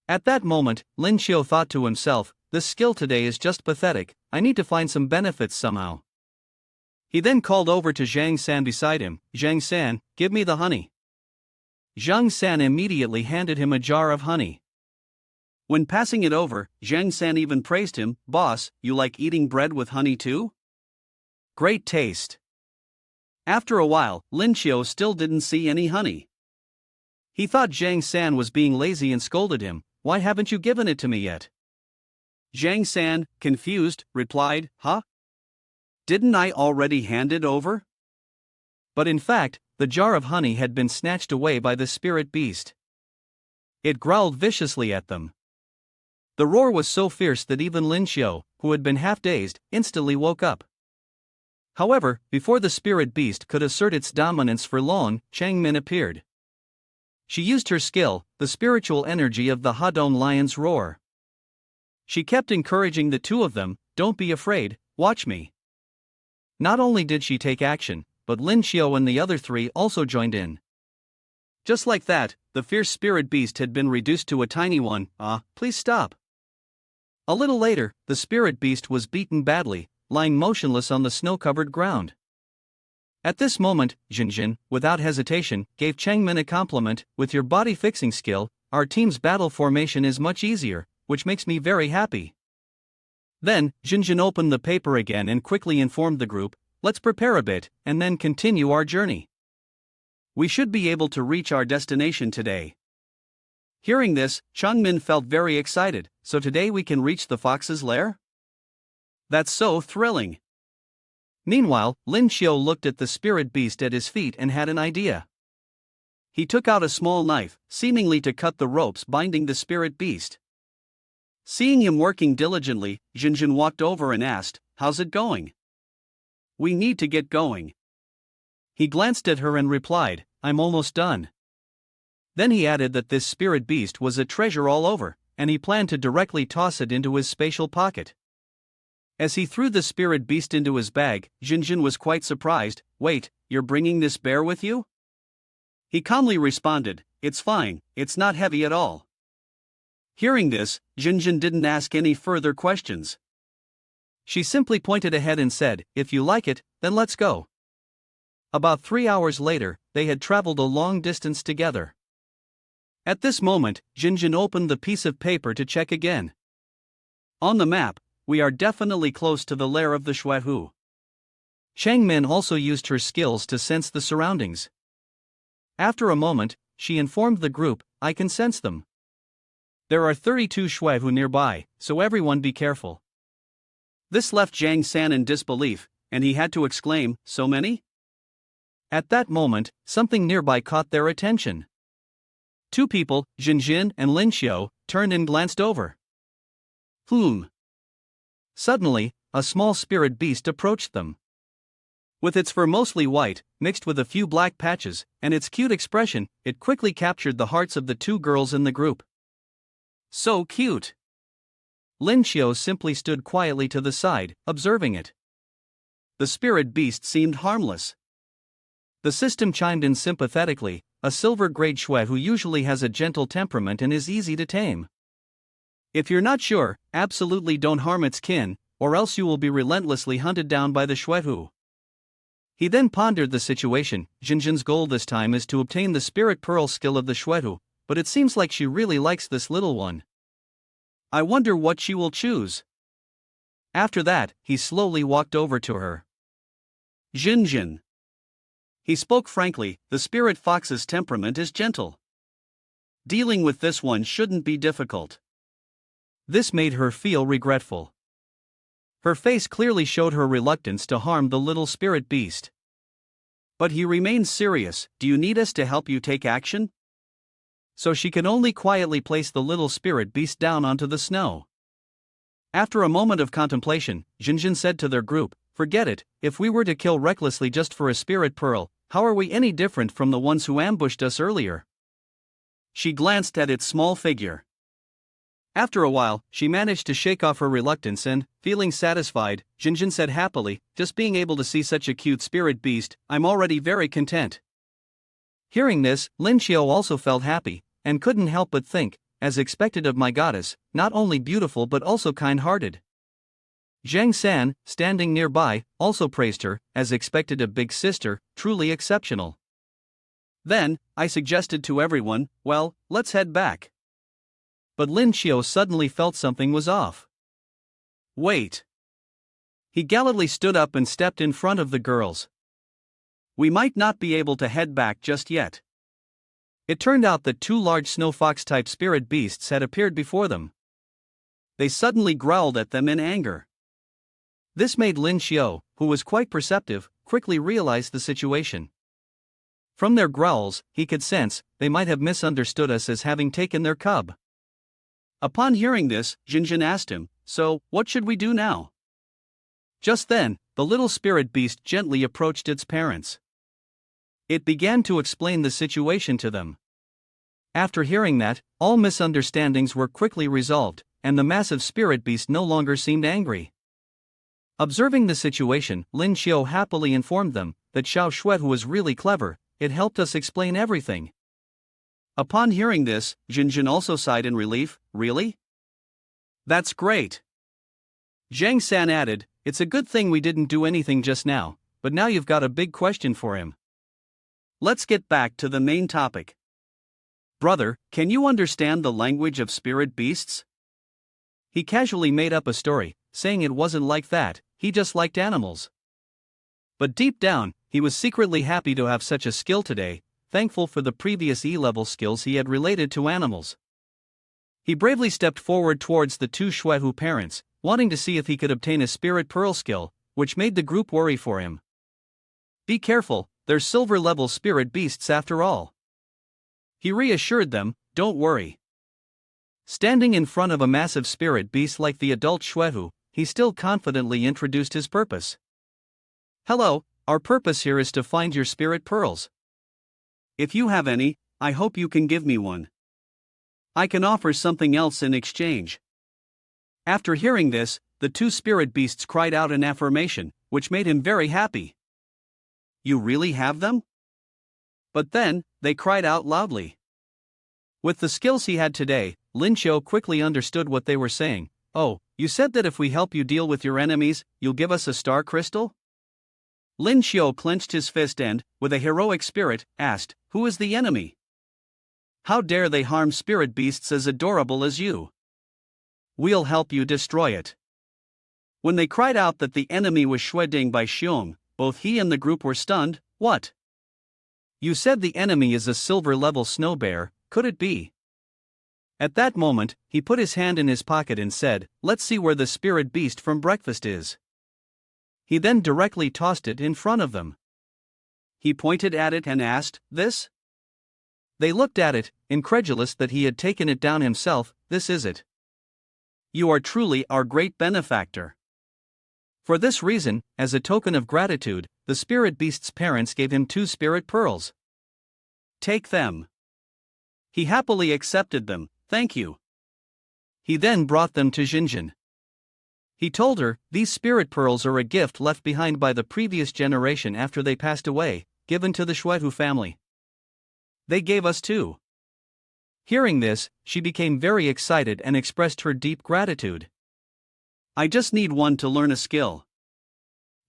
At that moment, Lin Xiu thought to himself, "This skill today is just pathetic, I need to find some benefits somehow." He then called over to Zhang San beside him, "Zhang San, give me the honey." Zhang San immediately handed him a jar of honey. When passing it over, Zhang San even praised him, "Boss, you like eating bread with honey too? Great taste." After a while, Lin Xiu still didn't see any honey. He thought Zhang San was being lazy and scolded him, "Why haven't you given it to me yet?" Zhang San, confused, replied, "Huh? Didn't I already hand it over?" But in fact, the jar of honey had been snatched away by the spirit beast. It growled viciously at them. The roar was so fierce that even Lin Xiu, who had been half-dazed, instantly woke up. However, before the spirit beast could assert its dominance for long, Chang Min appeared. She used her skill, the spiritual energy of the Hadong lion's roar. She kept encouraging the two of them, "Don't be afraid, watch me." Not only did she take action, but Lin Xiu and the other three also joined in. Just like that, the fierce spirit beast had been reduced to a tiny one. Please stop." A little later, the spirit beast was beaten badly, lying motionless on the snow-covered ground. At this moment, Jinjin, without hesitation, gave Chang Min a compliment, "With your body-fixing skill, our team's battle formation is much easier, which makes me very happy." Then, Jinjin opened the paper again and quickly informed the group, "Let's prepare a bit, and then continue our journey. We should be able to reach our destination today." Hearing this, Chang Min felt very excited, "So today we can reach the fox's lair? That's so thrilling." Meanwhile, Lin Xiu looked at the spirit beast at his feet and had an idea. He took out a small knife, seemingly to cut the ropes binding the spirit beast. Seeing him working diligently, Jinjin walked over and asked, "How's it going?" "We need to get going." He glanced at her and replied, "I'm almost done." Then he added that this spirit beast was a treasure all over, and he planned to directly toss it into his spatial pocket. As he threw the spirit beast into his bag, Jinjin was quite surprised. "Wait, you're bringing this bear with you?" He calmly responded, "It's fine, it's not heavy at all." Hearing this, Jinjin didn't ask any further questions. She simply pointed ahead and said, "If you like it, then let's go." About 3 hours later, they had traveled a long distance together. At this moment, Jinjin opened the piece of paper to check again. On the map, we are definitely close to the lair of the Shuehu. Chang Min also used her skills to sense the surroundings. After a moment, she informed the group, "I can sense them. There are 32 Shuehu nearby, so everyone be careful." This left Zhang San in disbelief, and he had to exclaim, "So many?" At that moment, something nearby caught their attention. Two people, Jinjin and Lin Xiu, turned and glanced over. Suddenly, a small spirit beast approached them. With its fur mostly white, mixed with a few black patches, and its cute expression, it quickly captured the hearts of the two girls in the group. So cute! Lin Xiu simply stood quietly to the side, observing it. The spirit beast seemed harmless. The system chimed in sympathetically, "A silver-grade Shui who usually has a gentle temperament and is easy to tame. If you're not sure, absolutely don't harm its kin, or else you will be relentlessly hunted down by the Shuehu." He then pondered the situation. Jinjin's goal this time is to obtain the spirit pearl skill of the Shuehu, but it seems like she really likes this little one. I wonder what she will choose. After that, he slowly walked over to her. Jinjin. He spoke frankly, the spirit fox's temperament is gentle. Dealing with this one shouldn't be difficult. This made her feel regretful. Her face clearly showed her reluctance to harm the little spirit beast. But he remained serious. Do you need us to help you take action? So she could only quietly place the little spirit beast down onto the snow. After a moment of contemplation, Jinjin said to their group, forget it, if we were to kill recklessly just for a spirit pearl, how are we any different from the ones who ambushed us earlier? She glanced at its small figure. After a while, she managed to shake off her reluctance and, feeling satisfied, Jinjin said happily, just being able to see such a cute spirit beast, I'm already very content. Hearing this, Lin Xiao also felt happy, and couldn't help but think, as expected of my goddess, not only beautiful but also kind-hearted. Zhang San, standing nearby, also praised her, as expected of big sister, truly exceptional. Then, I suggested to everyone, well, let's head back. But Lin Xiao suddenly felt something was off. Wait. He gallantly stood up and stepped in front of the girls. We might not be able to head back just yet. It turned out that two large snow fox-type spirit beasts had appeared before them. They suddenly growled at them in anger. This made Lin Xiao, who was quite perceptive, quickly realize the situation. From their growls, he could sense, they might have misunderstood us as having taken their cub. Upon hearing this, Jinjin asked him, so, what should we do now? Just then, the little spirit beast gently approached its parents. It began to explain the situation to them. After hearing that, all misunderstandings were quickly resolved, and the massive spirit beast no longer seemed angry. Observing the situation, Lin Xiao happily informed them that Xiao Xuetu was really clever, it helped us explain everything. Upon hearing this, Jinjin also sighed in relief, really? That's great. Zhang San added, it's a good thing we didn't do anything just now, but now you've got a big question for him. Let's get back to the main topic. Brother, can you understand the language of spirit beasts? He casually made up a story, saying it wasn't like that, he just liked animals. But deep down, he was secretly happy to have such a skill today, thankful for the previous E-level skills he had related to animals. He bravely stepped forward towards the two Xuehu parents, wanting to see if he could obtain a spirit pearl skill, which made the group worry for him. Be careful, they're silver-level spirit beasts after all. He reassured them, don't worry. Standing in front of a massive spirit beast like the adult Xuehu, he still confidently introduced his purpose. Hello, our purpose here is to find your spirit pearls. If you have any, I hope you can give me one. I can offer something else in exchange. After hearing this, the two spirit beasts cried out in affirmation, which made him very happy. You really have them? But then, they cried out loudly. With the skills he had today, Lin Xiao quickly understood what they were saying. Oh, you said that if we help you deal with your enemies, you'll give us a star crystal? Lin Xiao clenched his fist and, with a heroic spirit, asked, who is the enemy? How dare they harm spirit beasts as adorable as you? We'll help you destroy it. When they cried out that the enemy was Xueding by Xiong, both he and the group were stunned. What? You said the enemy is a silver-level snow bear, could it be? At that moment, he put his hand in his pocket and said, let's see where the spirit beast from breakfast is. He then directly tossed it in front of them. He pointed at it and asked, this? They looked at it, incredulous that he had taken it down himself. This is it. You are truly our great benefactor. For this reason, as a token of gratitude, the spirit beast's parents gave him 2 spirit pearls. Take them. He happily accepted them, thank you. He then brought them to Jinjin. He told her, these spirit pearls are a gift left behind by the previous generation after they passed away, given to the Xuehu family. They gave us 2. Hearing this, she became very excited and expressed her deep gratitude. I just need one to learn a skill.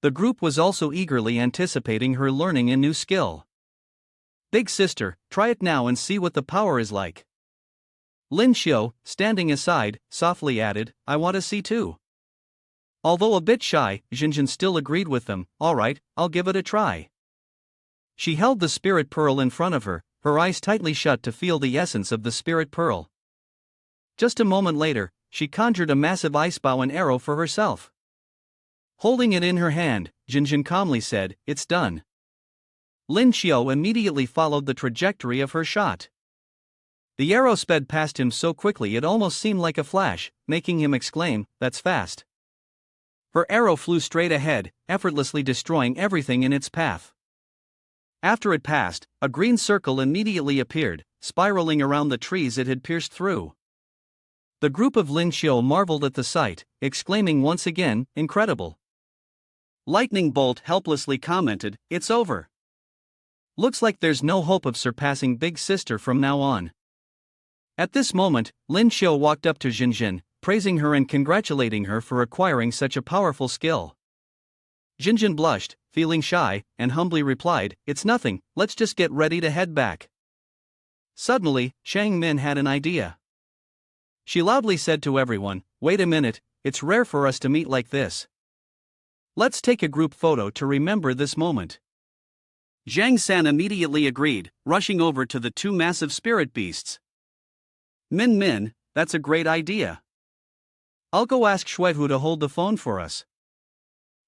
The group was also eagerly anticipating her learning a new skill. Big sister, try it now and see what the power is like. Lin Xiu, standing aside, softly added, I want to see too. Although a bit shy, Jinjin still agreed with them, alright, I'll give it a try. She held the spirit pearl in front of her, her eyes tightly shut to feel the essence of the spirit pearl. Just a moment later, she conjured a massive ice bow and arrow for herself. Holding it in her hand, Jinjin calmly said, It's done. Lin Xiu immediately followed the trajectory of her shot. The arrow sped past him so quickly it almost seemed like a flash, making him exclaim, That's fast. Her arrow flew straight ahead, effortlessly destroying everything in its path. After it passed, a green circle immediately appeared, spiraling around the trees it had pierced through. The group of Lin Xiu marveled at the sight, exclaiming once again, Incredible. Lightning Bolt helplessly commented, It's over. Looks like there's no hope of surpassing Big Sister from now on. At this moment, Lin Xiu walked up to Jinjin, praising her and congratulating her for acquiring such a powerful skill. Jinjin blushed, feeling shy, and humbly replied, It's nothing, let's just get ready to head back. Suddenly, Shang Min had an idea. She loudly said to everyone, Wait a minute, it's rare for us to meet like this. Let's take a group photo to remember this moment. Zhang San immediately agreed, rushing over to the two massive spirit beasts. Min, that's a great idea. I'll go ask Xuehu to hold the phone for us.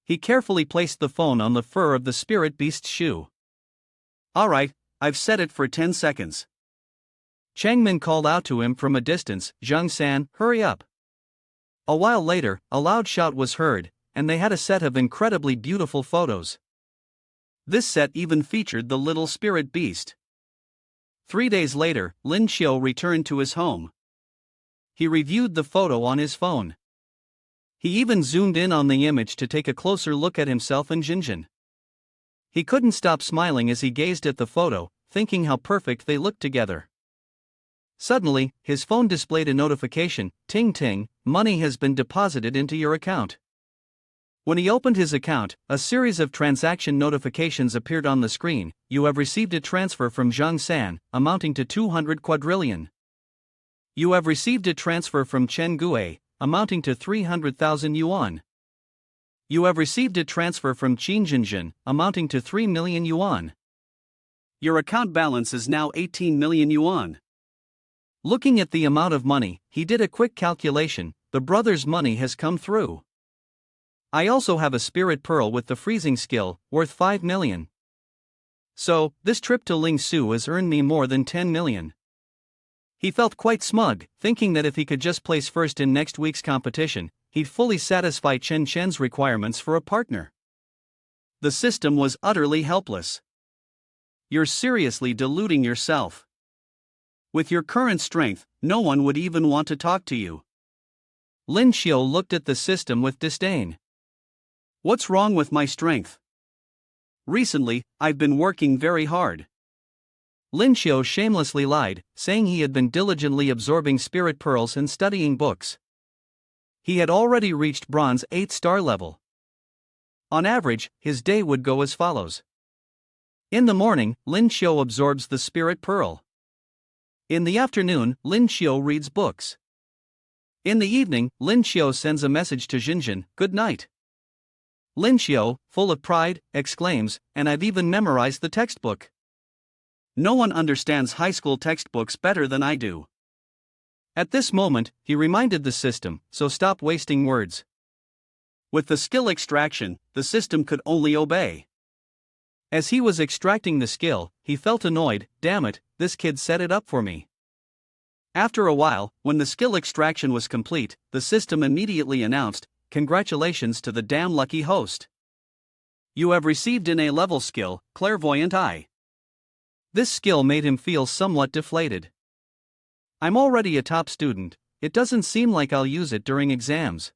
He carefully placed the phone on the fur of the spirit beast's shoe. Alright, I've set it for 10 seconds. Changmin called out to him from a distance, Zhang San, hurry up. A while later, a loud shout was heard, and they had a set of incredibly beautiful photos. This set even featured the little spirit beast. 3 days later, Lin Xiu returned to his home. He reviewed the photo on his phone. He even zoomed in on the image to take a closer look at himself and Jinjin. He couldn't stop smiling as he gazed at the photo, thinking how perfect they looked together. Suddenly, his phone displayed a notification, Ting Ting, money has been deposited into your account. When he opened his account, a series of transaction notifications appeared on the screen. You have received a transfer from Zhang San, amounting to 200 quadrillion. You have received a transfer from Chen Gue, amounting to 300,000 yuan. You have received a transfer from Qin Jinjin, amounting to 3 million yuan. Your account balance is now 18 million yuan. Looking at the amount of money, he did a quick calculation. The brother's money has come through. I also have a spirit pearl with the freezing skill, worth 5 million. So, this trip to Lingsu has earned me more than 10 million. He felt quite smug, thinking that if he could just place first in next week's competition, he'd fully satisfy Chen Chen's requirements for a partner. The system was utterly helpless. You're seriously deluding yourself. With your current strength, no one would even want to talk to you. Lin Xiu looked at the system with disdain. What's wrong with my strength? Recently, I've been working very hard. Lin Xiu shamelessly lied, saying he had been diligently absorbing spirit pearls and studying books. He had already reached bronze 8-star level. On average, his day would go as follows. In the morning, Lin Xiu absorbs the spirit pearl. In the afternoon, Lin Xiu reads books. In the evening, Lin Xiu sends a message to Jinjin, good night. Lin Xiu, full of pride, exclaims, and I've even memorized the textbook. No one understands high school textbooks better than I do. At this moment, he reminded the system, so stop wasting words. With the skill extraction, the system could only obey. As he was extracting the skill, he felt annoyed, damn it, this kid set it up for me. After a while, when the skill extraction was complete, the system immediately announced, congratulations to the damn lucky host. You have received an A-level skill, Clairvoyant Eye. This skill made him feel somewhat deflated. I'm already a top student, it doesn't seem like I'll use it during exams.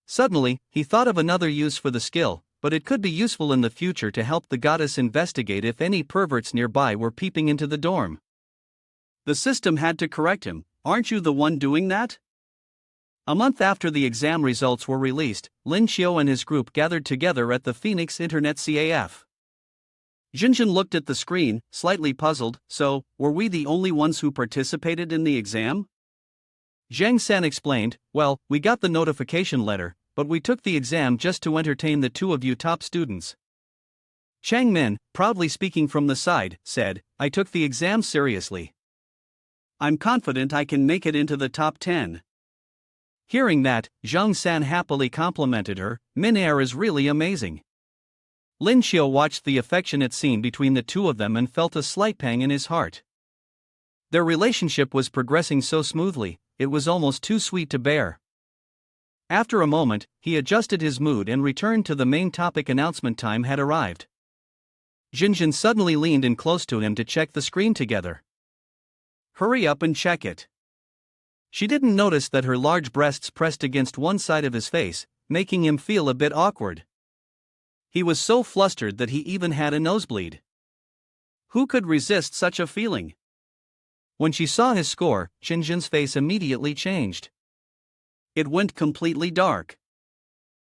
Suddenly, he thought of another use for the skill, but it could be useful in the future to help the goddess investigate if any perverts nearby were peeping into the dorm. The system had to correct him, aren't you the one doing that? A month after the exam results were released, Lin Xiu and his group gathered together at the Phoenix Internet CAF. Jinjin looked at the screen, slightly puzzled. So, were we the only ones who participated in the exam? Zhang San explained, well, we got the notification letter, but we took the exam just to entertain the two of you top students. Chang Min, proudly speaking from the side, said, I took the exam seriously. I'm confident I can make it into the top 10. Hearing that, Zhang San happily complimented her, Min Air is really amazing. Lin Xiu watched the affectionate scene between the two of them and felt a slight pang in his heart. Their relationship was progressing so smoothly, it was almost too sweet to bear. After a moment, he adjusted his mood and returned to the main topic. Announcement time had arrived. Jinjin suddenly leaned in close to him to check the screen together. Hurry up and check it. She didn't notice that her large breasts pressed against one side of his face, making him feel a bit awkward. He was so flustered that he even had a nosebleed. Who could resist such a feeling? When she saw his score, Jinjin's face immediately changed. It went completely dark.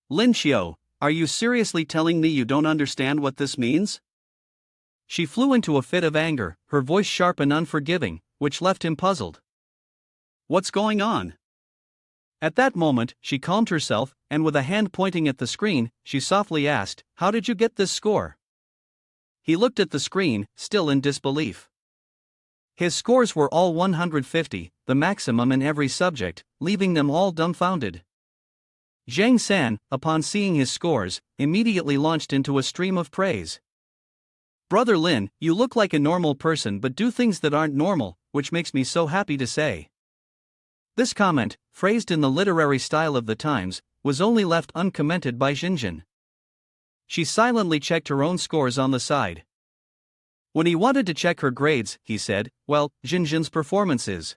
Lin Xiu, are you seriously telling me you don't understand what this means? She flew into a fit of anger, her voice sharp and unforgiving, which left him puzzled. What's going on? At that moment, she calmed herself, and with a hand pointing at the screen, she softly asked, how did you get this score? He looked at the screen, still in disbelief. His scores were all 150, the maximum in every subject, leaving them all dumbfounded. Zhang San, upon seeing his scores, immediately launched into a stream of praise. Brother Lin, you look like a normal person but do things that aren't normal, which makes me so happy to say. This comment, phrased in the literary style of the times, was only left uncommented by Jinjin. She silently checked her own scores on the side. When he wanted to check her grades, he said, well, Jinjin's performance is.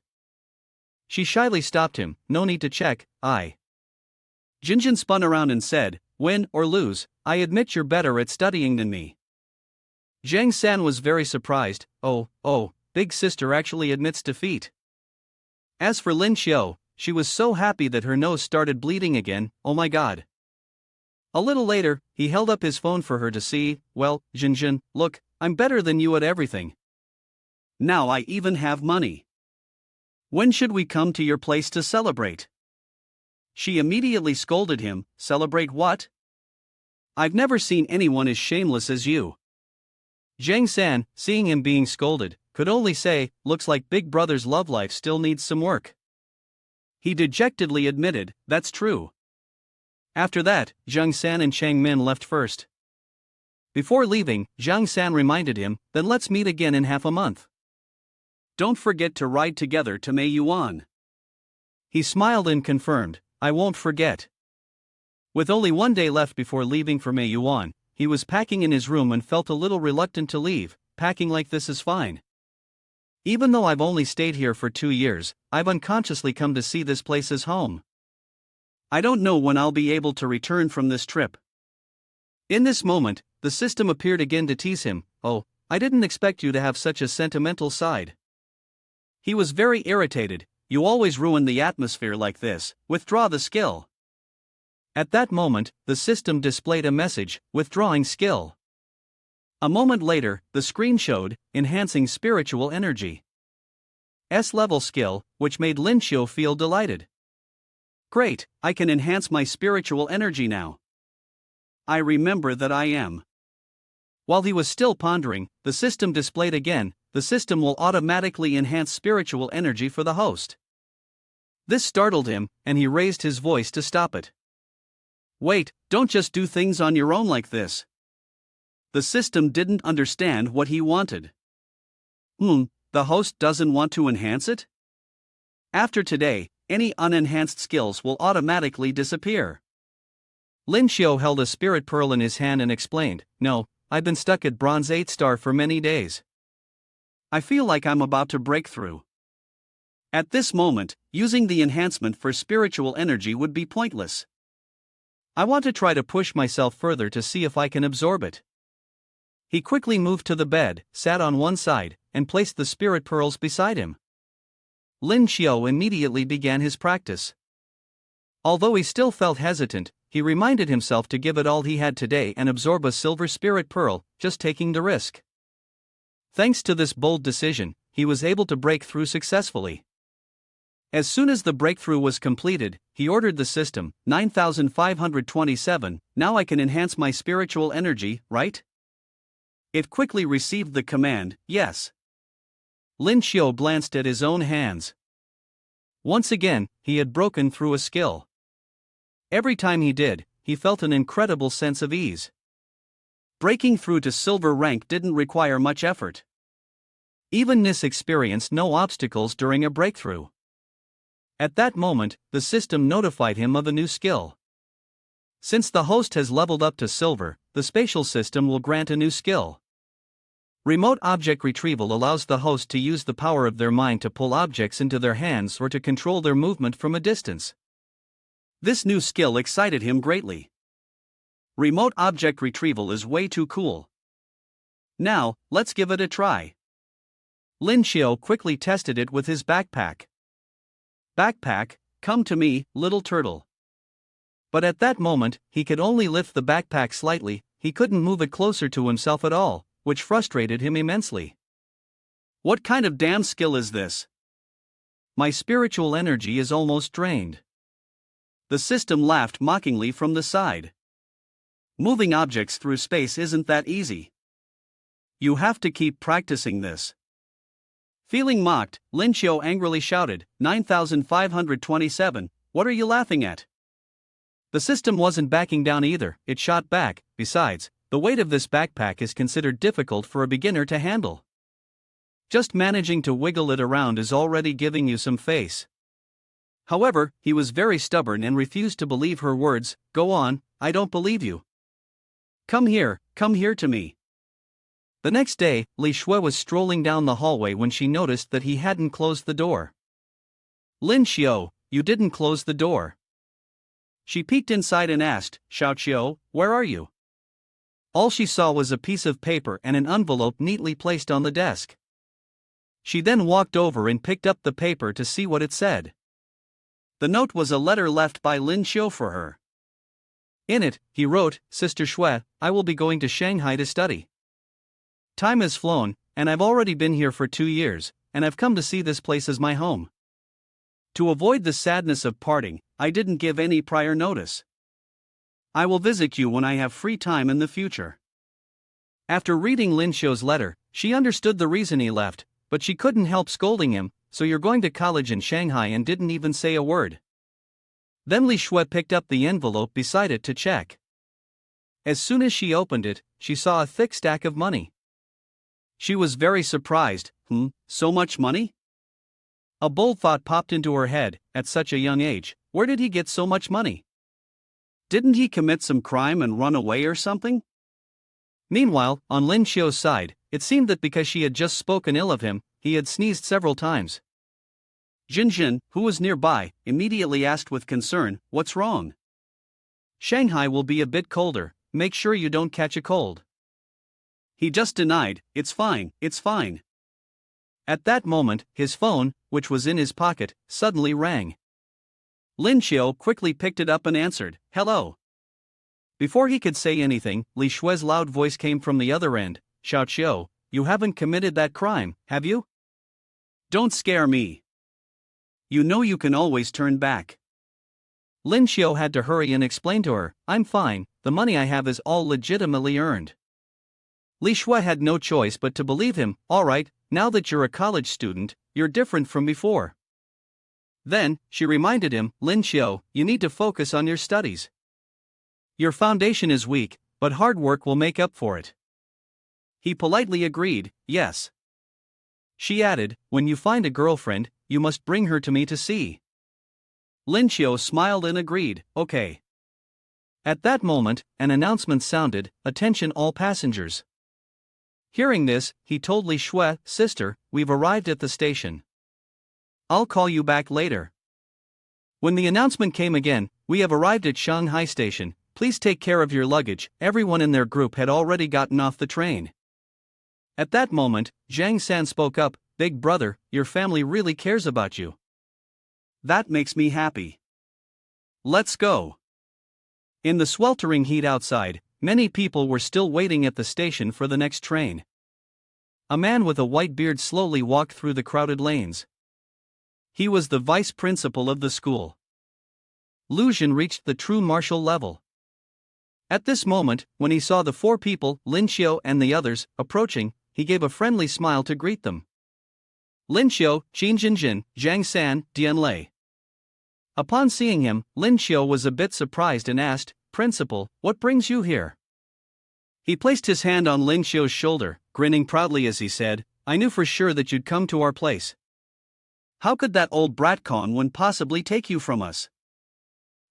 She shyly stopped him, no need to check, I. Jinjin spun around and said, win or lose, I admit you're better at studying than me. Zhang San was very surprised, oh, big sister actually admits defeat. As for Lin Xiu, she was so happy that her nose started bleeding again, oh my god. A little later, he held up his phone for her to see, well, Jinjin, look, I'm better than you at everything. Now I even have money. When should we come to your place to celebrate? She immediately scolded him, celebrate what? I've never seen anyone as shameless as you. Zhang San, seeing him being scolded, could only say, looks like Big Brother's love life still needs some work. He dejectedly admitted, that's true. After that, Zhang San and Chang Min left first. Before leaving, Zhang San reminded him, then let's meet again in half a month. Don't forget to ride together to Mei Yuan. He smiled and confirmed, I won't forget. With only 1 day left before leaving for Mei Yuan, he was packing in his room and felt a little reluctant to leave. Packing like this is fine. Even though I've only stayed here for 2 years, I've unconsciously come to see this place as home. I don't know when I'll be able to return from this trip. In this moment, the system appeared again to tease him, oh, I didn't expect you to have such a sentimental side. He was very irritated, you always ruin the atmosphere like this, withdraw the skill. At that moment, the system displayed a message, withdrawing skill. A moment later, the screen showed, enhancing spiritual energy. S-level skill, which made Lin Xiu feel delighted. Great, I can enhance my spiritual energy now. I remember that I am. While he was still pondering, the system displayed again, the system will automatically enhance spiritual energy for the host. This startled him, and he raised his voice to stop it. Wait, don't just do things on your own like this. The system didn't understand what he wanted. The host doesn't want to enhance it? After today, any unenhanced skills will automatically disappear. Lin Xiu held a spirit pearl in his hand and explained, no, I've been stuck at bronze 8 star for many days. I feel like I'm about to break through. At this moment, using the enhancement for spiritual energy would be pointless. I want to try to push myself further to see if I can absorb it. He quickly moved to the bed, sat on one side, and placed the spirit pearls beside him. Lin Xiu immediately began his practice. Although he still felt hesitant, he reminded himself to give it all he had today and absorb a silver spirit pearl, just taking the risk. Thanks to this bold decision, he was able to break through successfully. As soon as the breakthrough was completed, he ordered the system, 9527, now I can enhance my spiritual energy, right? It quickly received the command, yes. Lin Xiu glanced at his own hands. Once again, he had broken through a skill. Every time he did, he felt an incredible sense of ease. Breaking through to silver rank didn't require much effort. Even Nis experienced no obstacles during a breakthrough. At that moment, the system notified him of a new skill. Since the host has leveled up to silver, the spatial system will grant a new skill. Remote object retrieval allows the host to use the power of their mind to pull objects into their hands or to control their movement from a distance. This new skill excited him greatly. Remote object retrieval is way too cool. Now, let's give it a try. Lin Xiu quickly tested it with his backpack. Backpack, come to me, little turtle. But at that moment, he could only lift the backpack slightly, he couldn't move it closer to himself at all, which frustrated him immensely. What kind of damn skill is this? My spiritual energy is almost drained. The system laughed mockingly from the side. Moving objects through space isn't that easy. You have to keep practicing this. Feeling mocked, Lin Xiu angrily shouted, 9527, what are you laughing at? The system wasn't backing down either, it shot back. Besides, the weight of this backpack is considered difficult for a beginner to handle. Just managing to wiggle it around is already giving you some face. However, he was very stubborn and refused to believe her words. Go on, I don't believe you. Come here to me. The next day, Li Shui was strolling down the hallway when she noticed that he hadn't closed the door. Lin Xiu, you didn't close the door. She peeked inside and asked, Xiao Qiu, where are you? All she saw was a piece of paper and an envelope neatly placed on the desk. She then walked over and picked up the paper to see what it said. The note was a letter left by Lin Xiu for her. In it, he wrote, Sister Shui, I will be going to Shanghai to study. Time has flown, and I've already been here for 2 years, and I've come to see this place as my home. To avoid the sadness of parting, I didn't give any prior notice. I will visit you when I have free time in the future. After reading Lin Xiu's letter, she understood the reason he left, but she couldn't help scolding him, so you're going to college in Shanghai and didn't even say a word. Then Li Shui picked up the envelope beside it to check. As soon as she opened it, she saw a thick stack of money. She was very surprised. So much money? A bold thought popped into her head. At such a young age, where did he get so much money? Didn't he commit some crime and run away or something? Meanwhile, on Lin Xiu's side, it seemed that because she had just spoken ill of him, he had sneezed several times. Jinjin, who was nearby, immediately asked with concern, what's wrong? Shanghai will be a bit colder, make sure you don't catch a cold. He just denied, it's fine. At that moment, his phone, which was in his pocket, suddenly rang. Lin Xiu quickly picked it up and answered, hello. Before he could say anything, Li Shui's loud voice came from the other end, Xiao Qiu, you haven't committed that crime, have you? Don't scare me. You know you can always turn back. Lin Xiu had to hurry and explain to her, I'm fine, the money I have is all legitimately earned. Li Shui had no choice but to believe him, alright, now that you're a college student, you're different from before. Then, she reminded him, Lin Xiu, you need to focus on your studies. Your foundation is weak, but hard work will make up for it. He politely agreed, yes. She added, when you find a girlfriend, you must bring her to me to see. Lin Xiu smiled and agreed, okay. At that moment, an announcement sounded, attention all passengers. Hearing this, he told Li Shui, sister, we've arrived at the station. I'll call you back later. When the announcement came again, we have arrived at Shanghai Station, please take care of your luggage. Everyone in their group had already gotten off the train. At that moment, Zhang San spoke up, big brother, your family really cares about you. That makes me happy. Let's go. In the sweltering heat outside, many people were still waiting at the station for the next train. A man with a white beard slowly walked through the crowded lanes. He was the vice principal of the school. Lu Xun reached the true martial level. At this moment, when he saw the four people, Lin Xiu and the others, approaching, he gave a friendly smile to greet them. Lin Xiu, Qin Jinjin, Zhang San, Dian Lei. Upon seeing him, Lin Xiu was a bit surprised and asked, "Principal, what brings you here?" He placed his hand on Lin Xiu's shoulder, grinning proudly as he said, "I knew for sure that you'd come to our place. How could that old brat Con possibly take you from us?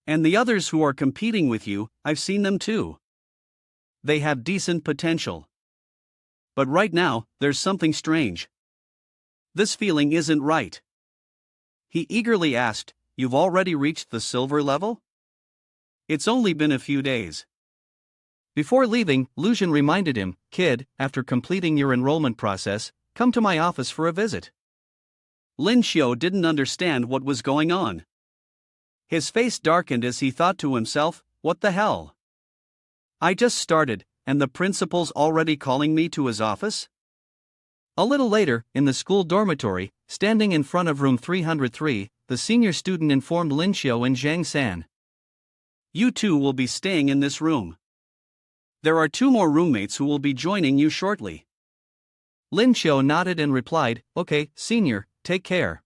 And the others who are competing with you, I've seen them too. They have decent potential. But right now, there's something strange. This feeling isn't right." He eagerly asked, "You've already reached the silver level?" "It's only been a few days." Before leaving, Lu Xun reminded him, "Kid, after completing your enrollment process, come to my office for a visit." Lin Xiu didn't understand what was going on. His face darkened as he thought to himself, "What the hell? I just started, and the principal's already calling me to his office?" A little later, in the school dormitory, standing in front of room 303, the senior student informed Lin Xiu and Zhang San, "You two will be staying in this room. There are 2 more roommates who will be joining you shortly." Lin Xiu nodded and replied, "Okay, senior, take care."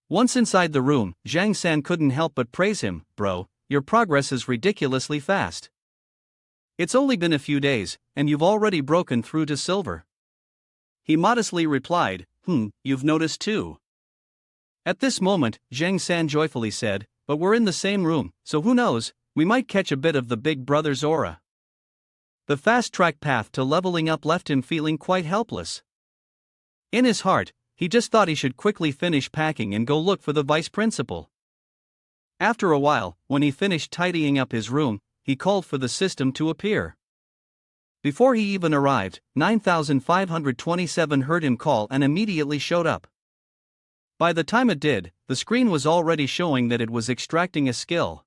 Once inside the room, Zhang San couldn't help but praise him, "Bro, your progress is ridiculously fast. It's only been a few days, and you've already broken through to silver." He modestly replied, "You've noticed too." At this moment, Zhang San joyfully said, "But we're in the same room, so who knows, we might catch a bit of the big brother's aura." The fast-track path to leveling up left him feeling quite helpless. In his heart, he just thought he should quickly finish packing and go look for the vice principal. After a while, when he finished tidying up his room, he called for the system to appear. Before he even arrived, 9527 heard him call and immediately showed up. By the time it did, the screen was already showing that it was extracting a skill.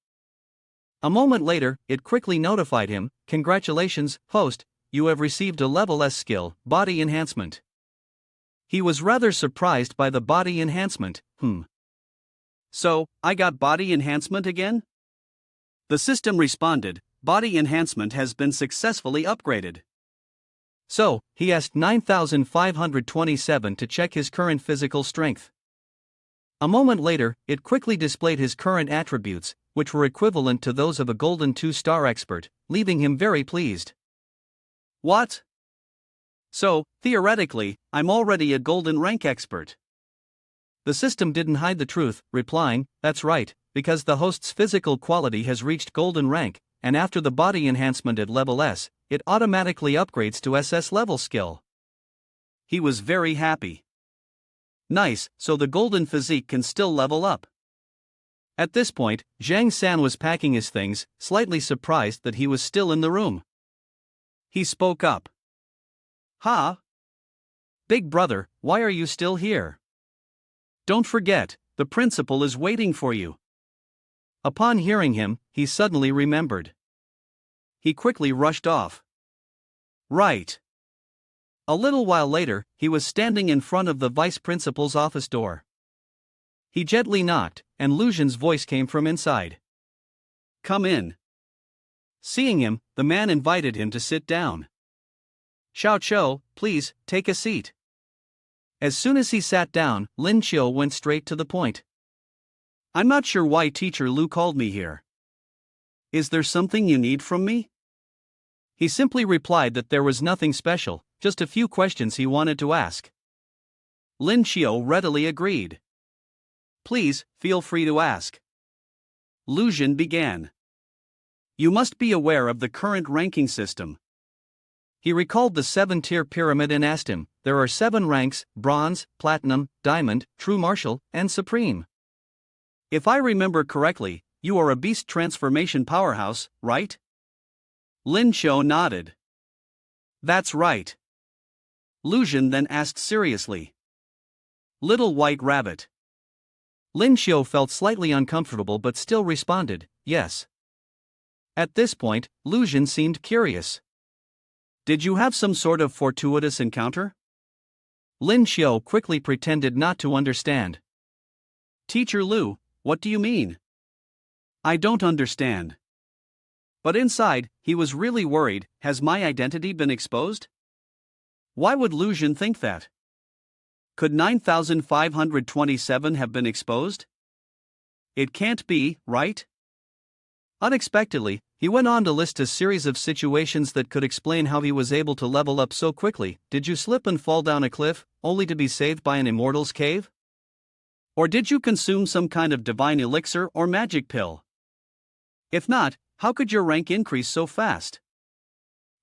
A moment later, it quickly notified him, "Congratulations, host, you have received a level S skill, body enhancement." He was rather surprised by the body enhancement. So, I got body enhancement again? The system responded, "Body enhancement has been successfully upgraded." So, he asked 9527 to check his current physical strength. A moment later, it quickly displayed his current attributes, which were equivalent to those of a golden 2-star expert, leaving him very pleased. What? So, theoretically, I'm already a golden rank expert. The system didn't hide the truth, replying, "That's right, because the host's physical quality has reached golden rank, and after the body enhancement at level S, it automatically upgrades to SS level skill." He was very happy. Nice, so the golden physique can still level up. At this point, Zhang San was packing his things, slightly surprised that he was still in the room. He spoke up. "Ha? Big brother, why are you still here? Don't forget, the principal is waiting for you." Upon hearing him, he suddenly remembered. He quickly rushed off. Right. A little while later, he was standing in front of the vice principal's office door. He gently knocked, and Lu Xun's voice came from inside. "Come in." Seeing him, the man invited him to sit down. "Xiao Chou, please, take a seat." As soon as he sat down, Lin Xiu went straight to the point. "I'm not sure why Teacher Lu called me here. Is there something you need from me?" He simply replied that there was nothing special, just a few questions he wanted to ask. Lin Xiu readily agreed. "Please, feel free to ask." Lu Xun began. "You must be aware of the current ranking system." He recalled the 7-tier pyramid and asked him, "There are 7 ranks, bronze, platinum, diamond, true martial, and supreme. If I remember correctly, you are a beast transformation powerhouse, right?" Lin Xiu nodded. "That's right." Lu Xun then asked seriously, "Little White Rabbit?" Lin Xiu felt slightly uncomfortable but still responded, "Yes." At this point, Lu Jin seemed curious. Did you have some sort of fortuitous encounter? Lin Xiu quickly pretended not to understand. Teacher Lu, what do you mean? I don't understand. But inside, he was really worried. Has my identity been exposed? Why would Lu Jin think that? Could 9527 have been exposed? It can't be, right? Unexpectedly, he went on to list a series of situations that could explain how he was able to level up so quickly. Did you slip and fall down a cliff, only to be saved by an immortal's cave? Or did you consume some kind of divine elixir or magic pill? If not, how could your rank increase so fast?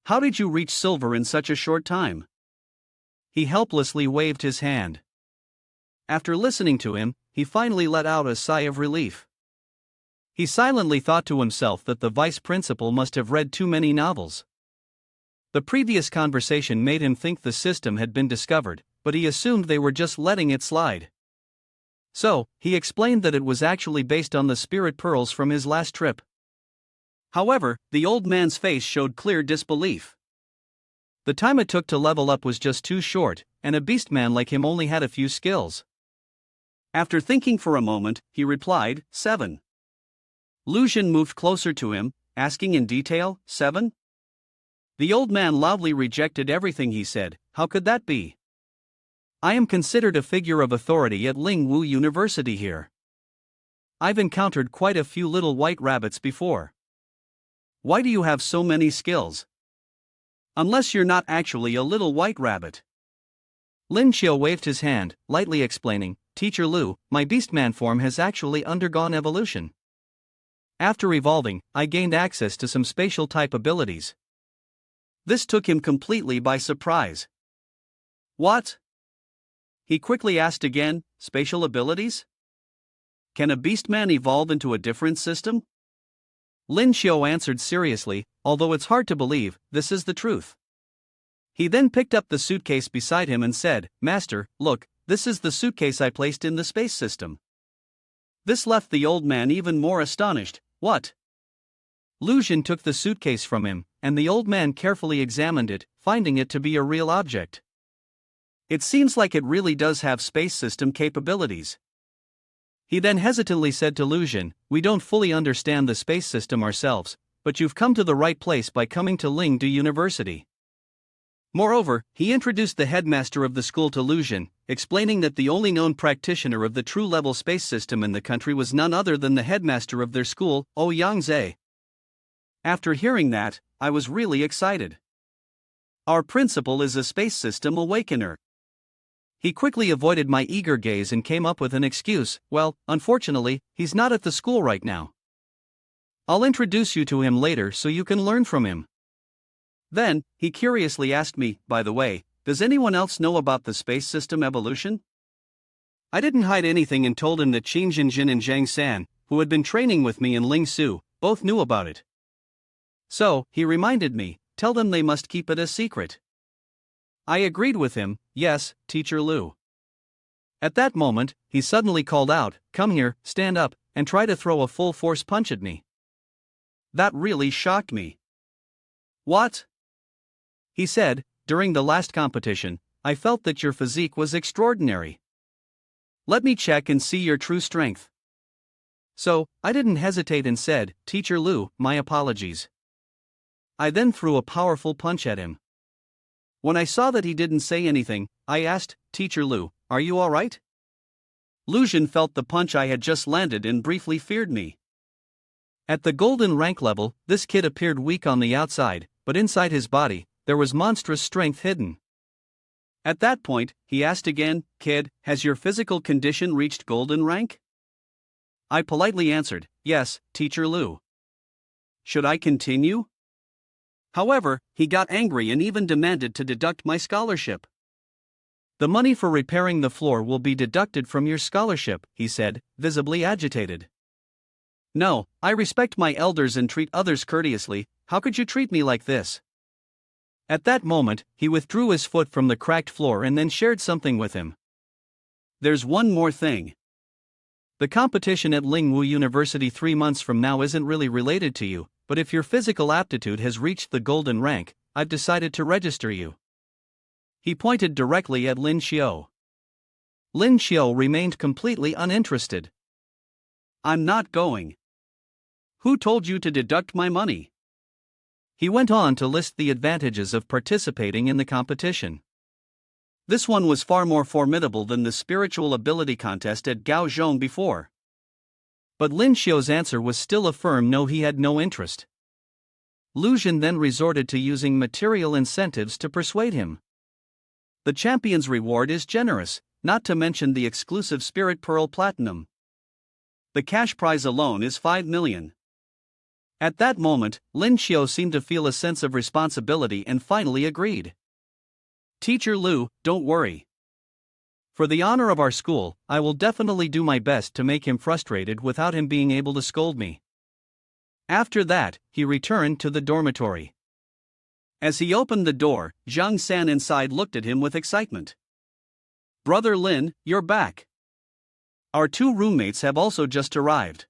How did you reach silver in such a short time? He helplessly waved his hand. After listening to him, he finally let out a sigh of relief. He silently thought to himself that the vice principal must have read too many novels. The previous conversation made him think the system had been discovered, but he assumed they were just letting it slide. So, he explained that it was actually based on the spirit pearls from his last trip. However, the old man's face showed clear disbelief. The time it took to level up was just too short, and a beastman like him only had a few skills. After thinking for a moment, he replied, 7. Lu Jin moved closer to him, asking in detail, 7? The old man loudly rejected everything he said. How could that be? I am considered a figure of authority at Lingwu University here. I've encountered quite a few little white rabbits before. Why do you have so many skills? Unless you're not actually a little white rabbit. Lin Xiu waved his hand, lightly explaining, Teacher Lu, my beastman form has actually undergone evolution. After evolving, I gained access to some spatial type abilities. This took him completely by surprise. What? He quickly asked again, spatial abilities? Can a beastman evolve into a different system? Lin Xiu answered seriously, although it's hard to believe, this is the truth. He then picked up the suitcase beside him and said, Master, look, this is the suitcase I placed in the space system. This left the old man even more astonished. What? Lu Jin took the suitcase from him, and the old man carefully examined it, finding it to be a real object. It seems like it really does have space system capabilities. He then hesitantly said to Lu Jin, we don't fully understand the space system ourselves, but you've come to the right place by coming to Lingdu University. Moreover, he introduced the headmaster of the school to Lu Jin, explaining that the only known practitioner of the true-level space system in the country was none other than the headmaster of their school, Ouyang. After hearing that, I was really excited. Our principal is a space system awakener. He quickly avoided my eager gaze and came up with an excuse. Well, unfortunately, he's not at the school right now. I'll introduce you to him later so you can learn from him. Then, he curiously asked me, by the way, does anyone else know about the space system evolution? I didn't hide anything and told him that Qin Jinjin and Zhang San, who had been training with me in Lingsu, both knew about it. So, he reminded me, tell them they must keep it a secret. I agreed with him, yes, Teacher Lu. At that moment, he suddenly called out, come here, stand up, and try to throw a full force punch at me. That really shocked me. What? He said, during the last competition, I felt that your physique was extraordinary. Let me check and see your true strength. So, I didn't hesitate and said, Teacher Lu, my apologies. I then threw a powerful punch at him. When I saw that he didn't say anything, I asked, Teacher Lu, are you alright? Lu Jin felt the punch I had just landed and briefly feared me. At the golden rank level, this kid appeared weak on the outside, but inside his body, there was monstrous strength hidden. At that point, he asked again, Kid, has your physical condition reached golden rank? I politely answered, yes, Teacher Lu. Should I continue? However, he got angry and even demanded to deduct my scholarship. The money for repairing the floor will be deducted from your scholarship, he said, visibly agitated. No, I respect my elders and treat others courteously, how could you treat me like this? At that moment, he withdrew his foot from the cracked floor and then shared something with him. There's one more thing. The competition at Lingwu University 3 months from now isn't really related to you, but if your physical aptitude has reached the golden rank, I've decided to register you. He pointed directly at Lin Xiao. Lin Xiao remained completely uninterested. I'm not going. Who told you to deduct my money? He went on to list the advantages of participating in the competition. This one was far more formidable than the spiritual ability contest at Gaozhong before. But Lin Xiao's answer was still a firm no. He had no interest. Lu Zhen then resorted to using material incentives to persuade him. The champion's reward is generous, not to mention the exclusive Spirit Pearl Platinum. The cash prize alone is 5 million. At that moment, Lin Xiao seemed to feel a sense of responsibility and finally agreed. Teacher Lu, don't worry. For the honor of our school, I will definitely do my best to make him frustrated without him being able to scold me. After that, he returned to the dormitory. As he opened the door, Zhang San inside looked at him with excitement. Brother Lin, you're back. Our 2 roommates have also just arrived.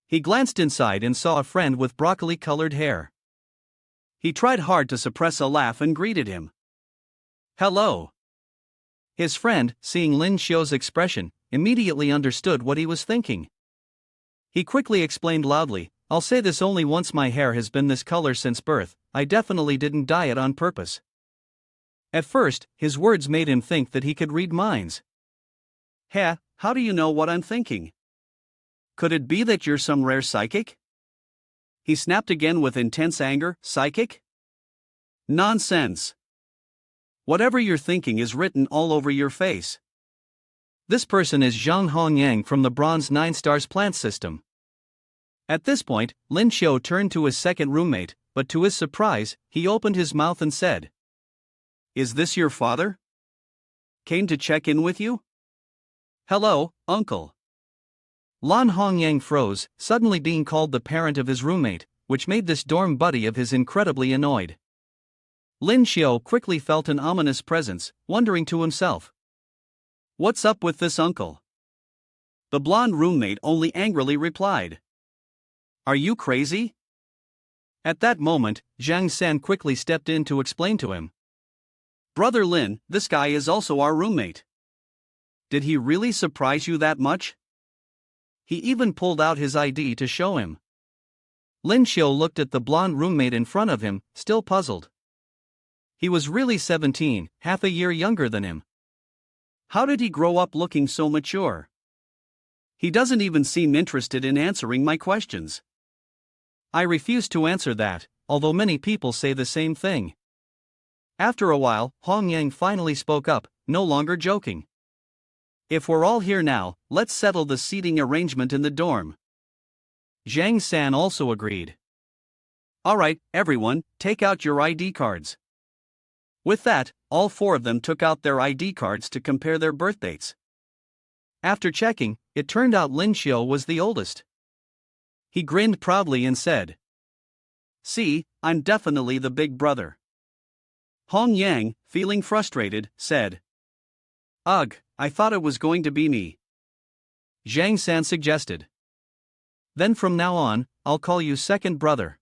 He glanced inside and saw a friend with broccoli-colored hair. He tried hard to suppress a laugh and greeted him. Hello. His friend, seeing Lin Xiao's expression, immediately understood what he was thinking. He quickly explained loudly, I'll say this only once, my hair has been this color since birth, I definitely didn't dye it on purpose. At first, his words made him think that he could read minds. Heh, how do you know what I'm thinking? Could it be that you're some rare psychic? He snapped again with intense anger, psychic? Nonsense. Whatever you're thinking is written all over your face. This person is Zhang Hongyang from the Bronze 9 Stars plant system. At this point, Lin Xiao turned to his second roommate, but to his surprise, he opened his mouth and said, Is this your father? Came to check in with you? Hello, uncle. Lan Hongyang froze, suddenly being called the parent of his roommate, which made this dorm buddy of his incredibly annoyed. Lin Xiao quickly felt an ominous presence, wondering to himself, what's up with this uncle? The blonde roommate only angrily replied, Are you crazy? At that moment, Zhang San quickly stepped in to explain to him. Brother Lin, this guy is also our roommate. Did he really surprise you that much? He even pulled out his ID to show him. Lin Xiao looked at the blonde roommate in front of him, still puzzled. He was really 17, half a year younger than him. How did he grow up looking so mature? He doesn't even seem interested in answering my questions. I refuse to answer that, although many people say the same thing. After a while, Hongyang finally spoke up, no longer joking. If we're all here now, let's settle the seating arrangement in the dorm. Zhang San also agreed. Alright, everyone, take out your ID cards. With that, all 4 of them took out their ID cards to compare their birth dates. After checking, it turned out Lin Xiao was the oldest. He grinned proudly and said, See, I'm definitely the big brother. Hongyang, feeling frustrated, said, Ugh, I thought it was going to be me. Zhang San suggested. Then from now on, I'll call you second brother.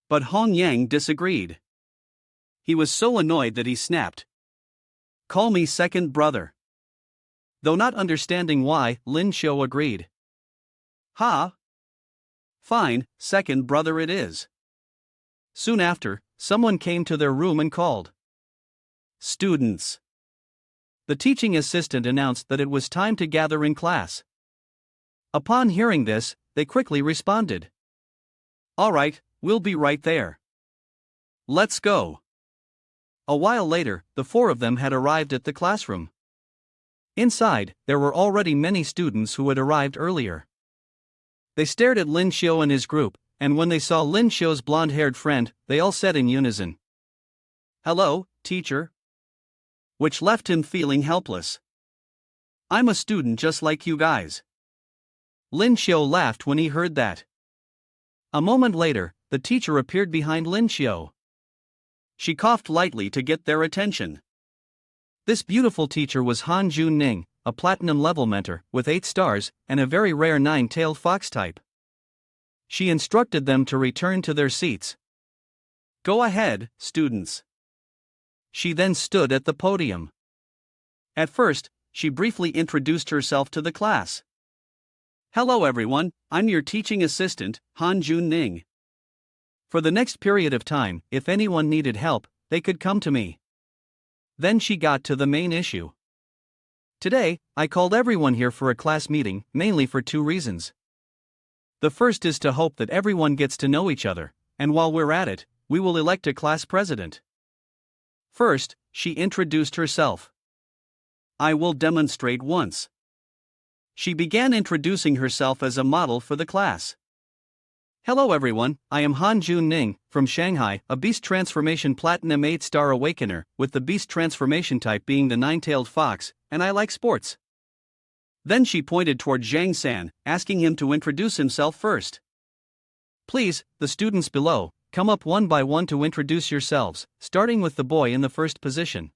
But Hongyang disagreed. He was so annoyed that he snapped. Call me second brother. Though not understanding why, Lin Xiao agreed. Ha! Fine, second brother it is. Soon after, someone came to their room and called. Students. The teaching assistant announced that it was time to gather in class. Upon hearing this, they quickly responded. Alright, we'll be right there. Let's go. A while later, the 4 of them had arrived at the classroom. Inside, there were already many students who had arrived earlier. They stared at Lin Xiao and his group, and when they saw Lin Xiao's blonde-haired friend, they all said in unison, Hello, teacher. Which left him feeling helpless. I'm a student just like you guys. Lin Xiao laughed when he heard that. A moment later, the teacher appeared behind Lin Xiao. She coughed lightly to get their attention. This beautiful teacher was Han Jun Ning, a platinum level mentor, with 8 stars, and a very rare 9-tailed fox type. She instructed them to return to their seats. Go ahead, students. She then stood at the podium. At first, she briefly introduced herself to the class. Hello everyone, I'm your teaching assistant, Han Jun Ning. For the next period of time, if anyone needed help, they could come to me. Then she got to the main issue. Today, I called everyone here for a class meeting, mainly for two reasons. The first is to hope that everyone gets to know each other, and while we're at it, we will elect a class president. First, she introduced herself. I will demonstrate once. She began introducing herself as a model for the class. Hello everyone, I am Han Jun Ning, from Shanghai, a Beast Transformation Platinum 8-star Awakener, with the Beast Transformation type being the nine-tailed fox, and I like sports. Then she pointed toward Zhang San, asking him to introduce himself first. Please, the students below, come up one by one to introduce yourselves, starting with the boy in the first position.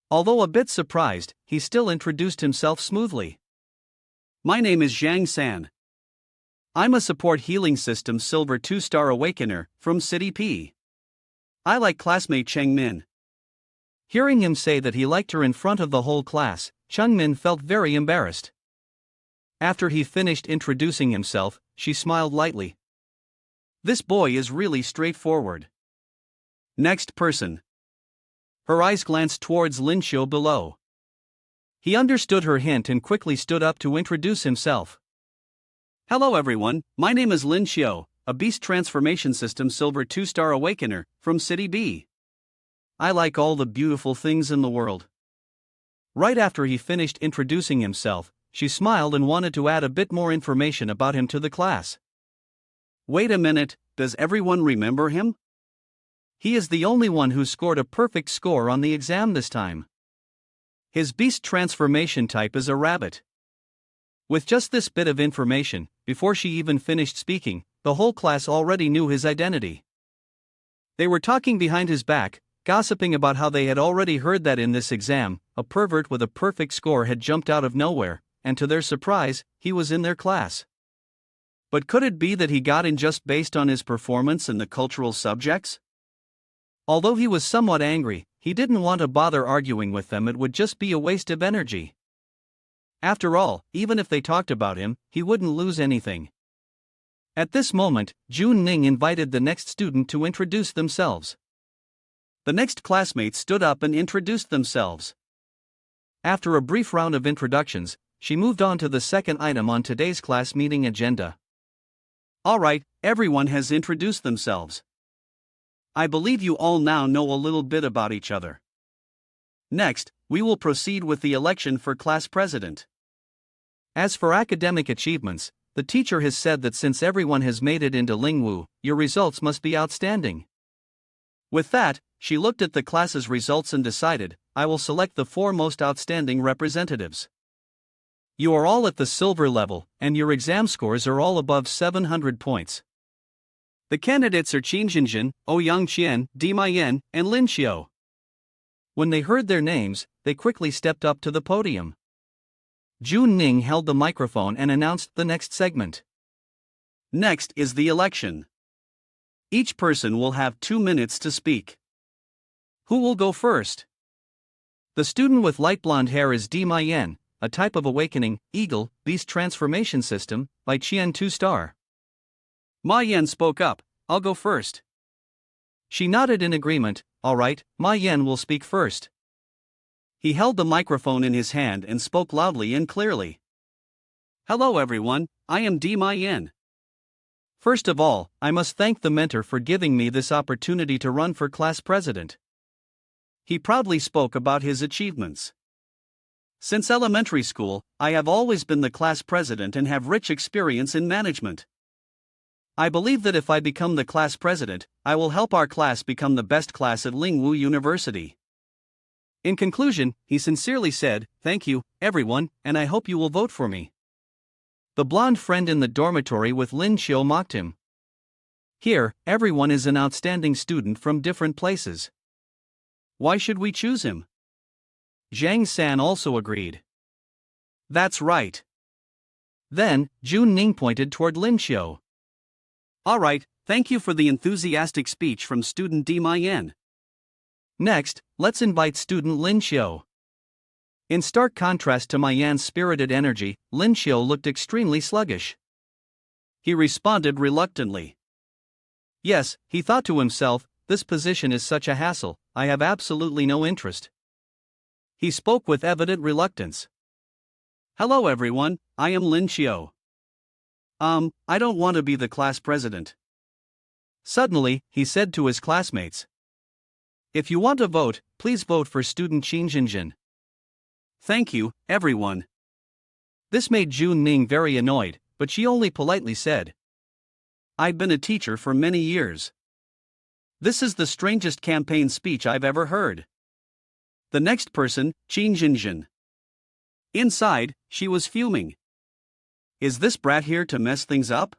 Although a bit surprised, he still introduced himself smoothly. My name is Zhang San. I'm a support healing system silver 2-star Awakener, from City P. I like classmate Cheng Min. Hearing him say that he liked her in front of the whole class, Cheng Min felt very embarrassed. After he finished introducing himself, she smiled lightly. This boy is really straightforward. Next person. Her eyes glanced towards Lin Xiu below. He understood her hint and quickly stood up to introduce himself. Hello everyone, my name is Lin Xiu, a Beast Transformation System Silver 2-star Awakener, from City B. I like all the beautiful things in the world. Right after he finished introducing himself, she smiled and wanted to add a bit more information about him to the class. Wait a minute, does everyone remember him? He is the only one who scored a perfect score on the exam this time. His Beast Transformation type is a rabbit. With just this bit of information, before she even finished speaking, the whole class already knew his identity. They were talking behind his back, gossiping about how they had already heard that in this exam, a pervert with a perfect score had jumped out of nowhere, and to their surprise, he was in their class. But could it be that he got in just based on his performance in the cultural subjects? Although he was somewhat angry, he didn't want to bother arguing with them, it would just be a waste of energy. After all, even if they talked about him, he wouldn't lose anything. At this moment, Jun Ning invited the next student to introduce themselves. The next classmates stood up and introduced themselves. After a brief round of introductions, she moved on to the second item on today's class meeting agenda. Alright, everyone has introduced themselves. I believe you all now know a little bit about each other. Next, we will proceed with the election for class president. As for academic achievements, the teacher has said that since everyone has made it into Lingwu, your results must be outstanding. With that, she looked at the class's results and decided, I will select the 4 most outstanding representatives. You are all at the silver level, and your exam scores are all above 700 points. The candidates are Qin Jinjin, Ouyang Qian, Di Mayan, and Lin Xiu. When they heard their names, they quickly stepped up to the podium. Jun Ning held the microphone and announced the next segment. Next is the election. Each person will have 2 minutes to speak. Who will go first? The student with light blonde hair is Di Mayan, a type of awakening, eagle, beast transformation system, by Qian 2-star. Ma Yan spoke up, I'll go first. She nodded in agreement, alright, Ma Yan will speak first. He held the microphone in his hand and spoke loudly and clearly. Hello everyone, I am Di Mayan. First of all, I must thank the mentor for giving me this opportunity to run for class president. He proudly spoke about his achievements. Since elementary school, I have always been the class president and have rich experience in management. I believe that if I become the class president, I will help our class become the best class at Lingwu University. In conclusion, he sincerely said, thank you, everyone, and I hope you will vote for me. The blonde friend in the dormitory with Lin Xiu mocked him. Here, everyone is an outstanding student from different places. Why should we choose him? Zhang San also agreed. That's right. Then, Jun Ning pointed toward Lin Xiu. Alright, thank you for the enthusiastic speech from student D. Mayan. Next, let's invite student Lin Xiu. In stark contrast to Mayan's spirited energy, Lin Xiu looked extremely sluggish. He responded reluctantly. Yes, he thought to himself, this position is such a hassle, I have absolutely no interest. He spoke with evident reluctance. Hello everyone, I am Lin Xiu. I don't want to be the class president. Suddenly, he said to his classmates. If you want to vote, please vote for student Qin Jinjin. Thank you, everyone. This made Jun Ning very annoyed, but she only politely said, I've been a teacher for many years. This is the strangest campaign speech I've ever heard. The next person, Qin Jinjin. Inside, she was fuming. Is this brat here to mess things up?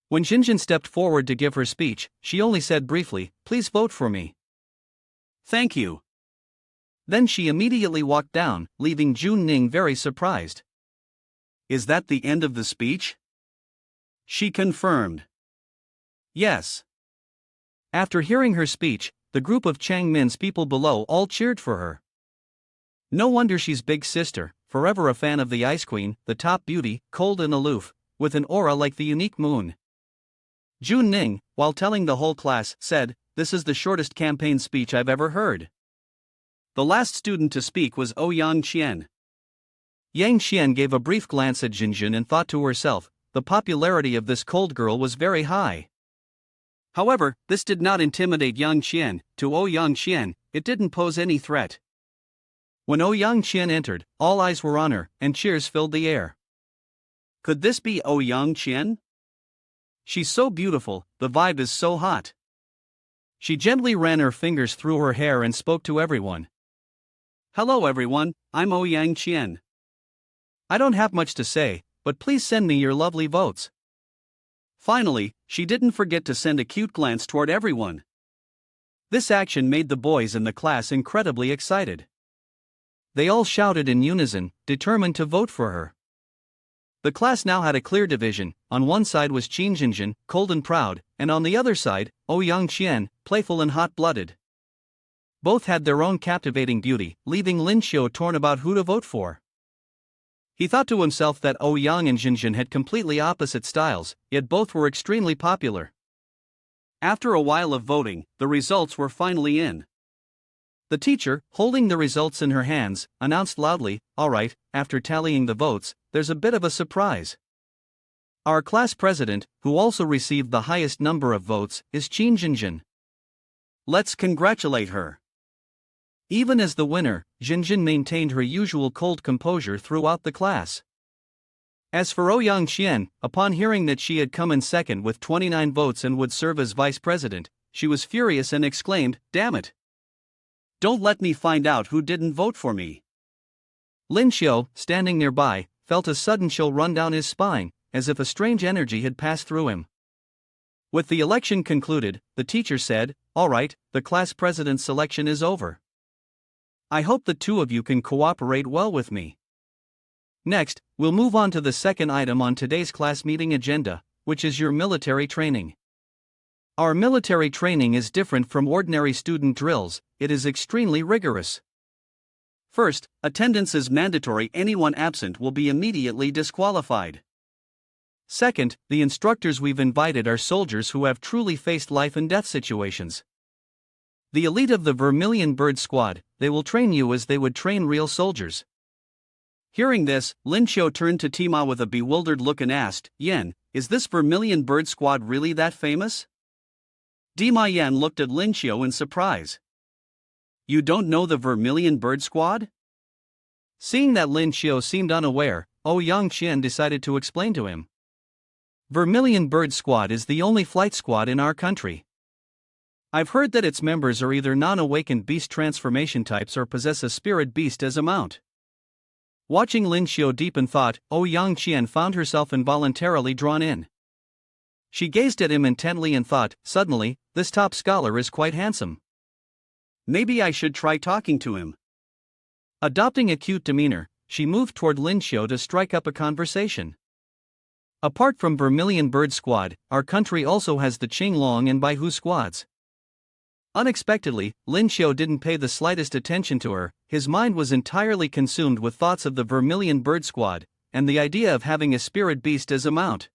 When Jinjin stepped forward to give her speech, she only said briefly, please vote for me. Thank you. Then she immediately walked down, leaving Jun Ning very surprised. Is that the end of the speech? She confirmed. Yes. After hearing her speech, the group of Chang Min's people below all cheered for her. No wonder she's big sister, forever a fan of the Ice Queen, the top beauty, cold and aloof, with an aura like the unique moon. Jun Ning, while telling the whole class, said, this is the shortest campaign speech I've ever heard. The last student to speak was Yang Qian. Yang Qian gave a brief glance at Jinjin and thought to herself, the popularity of this cold girl was very high. However, this did not intimidate Yang Qian. To Yang Qian, it didn't pose any threat. When Yang Qian entered, all eyes were on her, and cheers filled the air. Could this be Yang Qian? She's so beautiful, the vibe is so hot. She gently ran her fingers through her hair and spoke to everyone. Hello everyone, I'm Yang Qian. I don't have much to say, but please send me your lovely votes. Finally, she didn't forget to send a cute glance toward everyone. This action made the boys in the class incredibly excited. They all shouted in unison, determined to vote for her. The class now had a clear division. On one side was Qin Jinjin, cold and proud, and on the other side, Yang Qian, playful and hot-blooded. Both had their own captivating beauty, leaving Lin Xiu torn about who to vote for. He thought to himself that Yang and Jinjin had completely opposite styles, yet both were extremely popular. After a while of voting, the results were finally in. The teacher, holding the results in her hands, announced loudly, alright, after tallying the votes, there's a bit of a surprise. Our class president, who also received the highest number of votes, is Qin Jinjin. Let's congratulate her. Even as the winner, Jinjin maintained her usual cold composure throughout the class. As for Yang Qian, upon hearing that she had come in second with 29 votes and would serve as vice president, she was furious and exclaimed, damn it. Don't let me find out who didn't vote for me. Lin Xiu, standing nearby, felt a sudden chill run down his spine, as if a strange energy had passed through him. With the election concluded, the teacher said, alright, the class president's selection is over. I hope the two of you can cooperate well with me. Next, we'll move on to the second item on today's class meeting agenda, which is your military training. Our military training is different from ordinary student drills, it is extremely rigorous. First, attendance is mandatory, anyone absent will be immediately disqualified. Second, the instructors we've invited are soldiers who have truly faced life and death situations. The elite of the Vermilion Bird Squad, they will train you as they would train real soldiers. Hearing this, Lin Xiu turned to Tima with a bewildered look and asked, Yen, is this Vermilion Bird Squad really that famous? Dima Yan looked at Lin Xiu in surprise. You don't know the Vermilion Bird Squad? Seeing that Lin Xiu seemed unaware, Yang Qian decided to explain to him. Vermilion Bird Squad is the only flight squad in our country. I've heard that its members are either non-awakened beast transformation types or possess a spirit beast as a mount. Watching Lin Xiu deep in thought, Yang Qian found herself involuntarily drawn in. She gazed at him intently and thought, suddenly, this top scholar is quite handsome. Maybe I should try talking to him. Adopting a cute demeanor, she moved toward Lin Xiu to strike up a conversation. Apart from Vermilion Bird Squad, our country also has the Qinglong and Baihu squads. Unexpectedly, Lin Xiu didn't pay the slightest attention to her. His mind was entirely consumed with thoughts of the Vermilion Bird Squad, and the idea of having a spirit beast as a mount.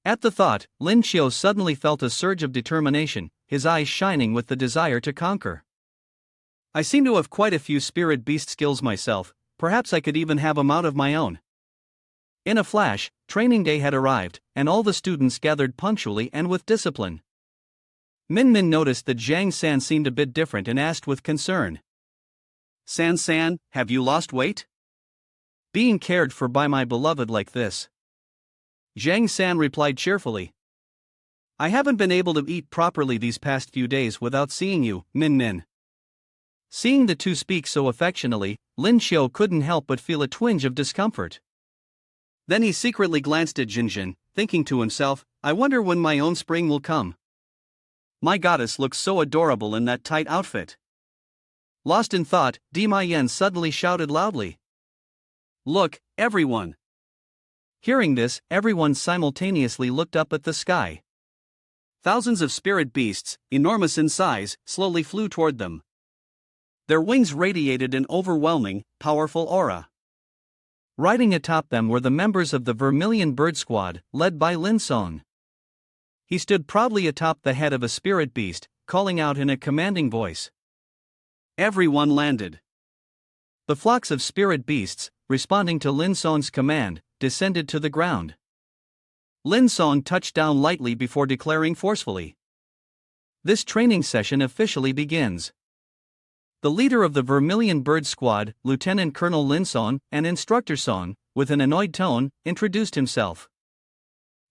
At the thought, Lin Xiu suddenly felt a surge of determination, his eyes shining with the desire to conquer. I seem to have quite a few spirit beast skills myself, perhaps I could even have a mount of my own. In a flash, training day had arrived, and all the students gathered punctually and with discipline. Min Min noticed that Zhang San seemed a bit different and asked with concern. San, have you lost weight? Being cared for by my beloved like this. Zhang San replied cheerfully. I haven't been able to eat properly these past few days without seeing you, Min Min. Seeing the two speak so affectionately, Lin Xiu couldn't help but feel a twinge of discomfort. Then he secretly glanced at Jinjin, thinking to himself, I wonder when my own spring will come. My goddess looks so adorable in that tight outfit. Lost in thought, Dima Yen suddenly shouted loudly. Look, everyone! Hearing this, everyone simultaneously looked up at the sky. Thousands of spirit beasts, enormous in size, slowly flew toward them. Their wings radiated an overwhelming, powerful aura. Riding atop them were the members of the Vermilion Bird Squad, led by Lin Song. He stood proudly atop the head of a spirit beast, calling out in a commanding voice. Everyone landed. The flocks of spirit beasts, responding to Lin Song's command, descended to the ground. Lin Song touched down lightly before declaring forcefully. This training session officially begins. The leader of the Vermilion Bird Squad, Lieutenant Colonel Lin Song, and Instructor Song, with an annoyed tone, introduced himself.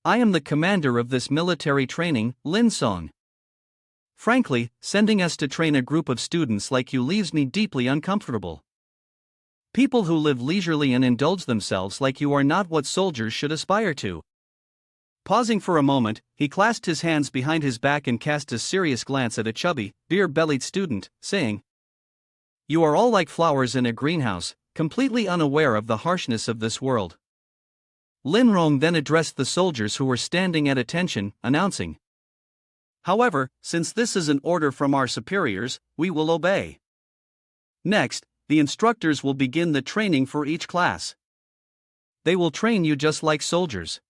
I am the commander of this military training, Lin Song. Frankly, sending us to train a group of students like you leaves me deeply uncomfortable. People who live leisurely and indulge themselves like you are not what soldiers should aspire to. Pausing for a moment, he clasped his hands behind his back and cast a serious glance at a chubby, beer-bellied student, saying, You are all like flowers in a greenhouse, completely unaware of the harshness of this world. Lin Rong then addressed the soldiers who were standing at attention, announcing, However, since this is an order from our superiors, we will obey. Next, the instructors will begin the training for each class. They will train you just like soldiers.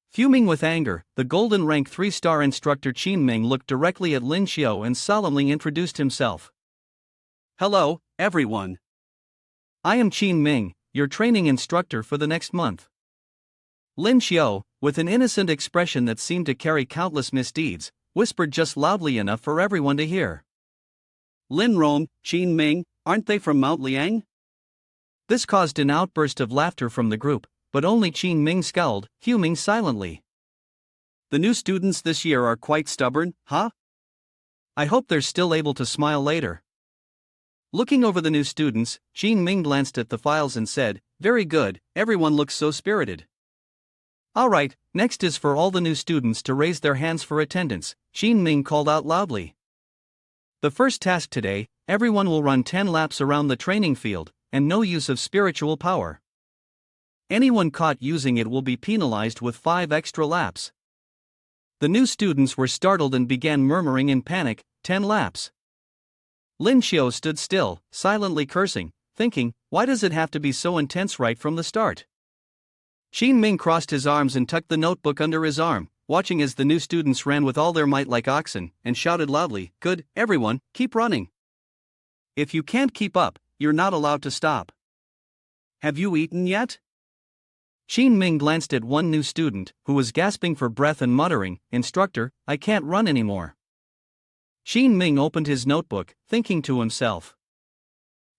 Fuming with anger, the golden rank 3-star instructor Qin Ming looked directly at Lin Xiu and solemnly introduced himself. Hello, everyone. I am Qin Ming, your training instructor for the next month. Lin Xiu, with an innocent expression that seemed to carry countless misdeeds, whispered just loudly enough for everyone to hear. Lin Rong, Qin Ming, aren't they from Mount Liang? This caused an outburst of laughter from the group, but only Qin Ming scowled, fuming silently. The new students this year are quite stubborn, huh? I hope they're still able to smile later. Looking over the new students, Qin Ming glanced at the files and said, Very good, everyone looks so spirited. Alright, next is for all the new students to raise their hands for attendance, Qin Ming called out loudly. The first task today, everyone will run 10 laps around the training field, and no use of spiritual power. Anyone caught using it will be penalized with 5 extra laps. The new students were startled and began murmuring in panic, 10 laps. Lin Xiu stood still, silently cursing, thinking, why does it have to be so intense right from the start? Qin Ming crossed his arms and tucked the notebook under his arm, watching as the new students ran with all their might like oxen, and shouted loudly, Good, everyone, keep running. If you can't keep up, you're not allowed to stop. Have you eaten yet? Qin Ming glanced at one new student, who was gasping for breath and muttering, Instructor, I can't run anymore. Qin Ming opened his notebook, thinking to himself.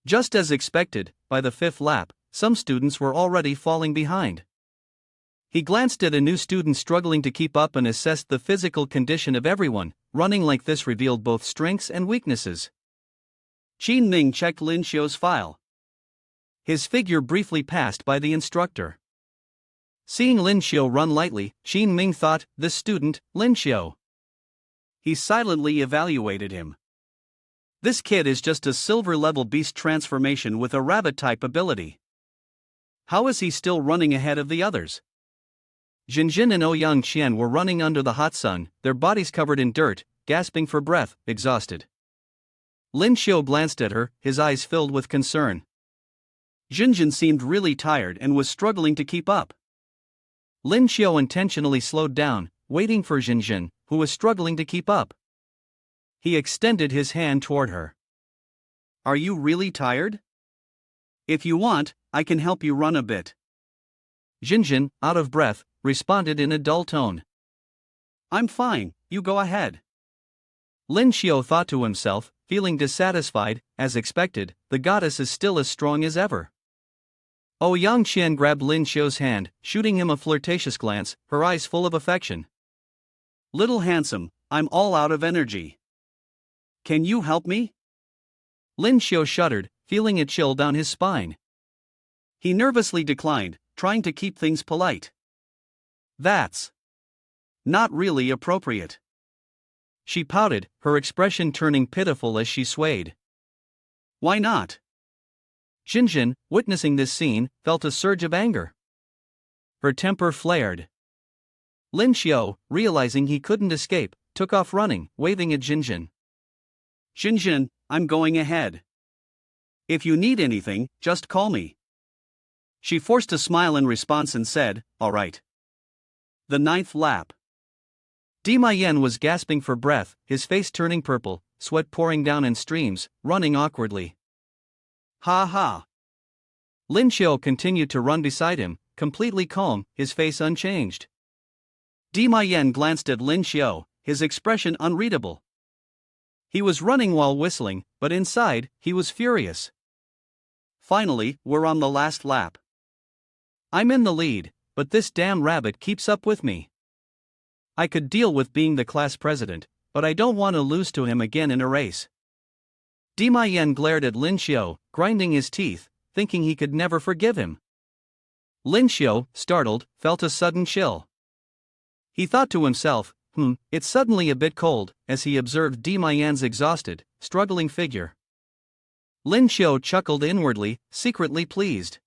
Just as expected, by the 5th lap, some students were already falling behind. He glanced at a new student struggling to keep up and assessed the physical condition of everyone. Running like this revealed both strengths and weaknesses. Qin Ming checked Lin Xiu's file. His figure briefly passed by the instructor. Seeing Lin Xiu run lightly, Qin Ming thought, this student, Lin Xiu. He silently evaluated him. This kid is just a silver-level beast transformation with a rabbit-type ability. How is he still running ahead of the others? Jinjin and Ouyang Qian were running under the hot sun, their bodies covered in dirt, gasping for breath, exhausted. Lin Xiu glanced at her, his eyes filled with concern. Jinjin seemed really tired and was struggling to keep up. Lin Xiu intentionally slowed down, waiting for Jinjin, who was struggling to keep up. He extended his hand toward her. "Are you really tired? If you want, I can help you run a bit." Jinjin, out of breath, responded in a dull tone. "I'm fine, you go ahead." Lin Xiu thought to himself, feeling dissatisfied. As expected, the goddess is still as strong as ever. Ouyang Qian grabbed Lin Xiu's hand, shooting him a flirtatious glance, her eyes full of affection. "Little handsome, I'm all out of energy. Can you help me?" Lin Xiu shuddered, feeling a chill down his spine. He nervously declined, trying to keep things polite. "That's not really appropriate." She pouted, her expression turning pitiful as she swayed. "Why not?" Jinjin, witnessing this scene, felt a surge of anger. Her temper flared. Lin Xiu, realizing he couldn't escape, took off running, waving at Jinjin. "Jinjin, I'm going ahead. If you need anything, just call me." She forced a smile in response and said, "All right." The 9th lap. Dima Yen was gasping for breath, his face turning purple, sweat pouring down in streams, running awkwardly. "Ha ha." Lin Xiu continued to run beside him, completely calm, his face unchanged. Dima Yen glanced at Lin Xiu, his expression unreadable. He was running while whistling, but inside, he was furious. "Finally, we're on the last lap. I'm in the lead, but this damn rabbit keeps up with me. I could deal with being the class president, but I don't want to lose to him again in a race." Dima Yen glared at Lin Xiu, grinding his teeth, thinking he could never forgive him. Lin Xiu, startled, felt a sudden chill. He thought to himself, it's suddenly a bit cold, as he observed Dima Yen's exhausted, struggling figure. Lin Xiu chuckled inwardly, secretly pleased.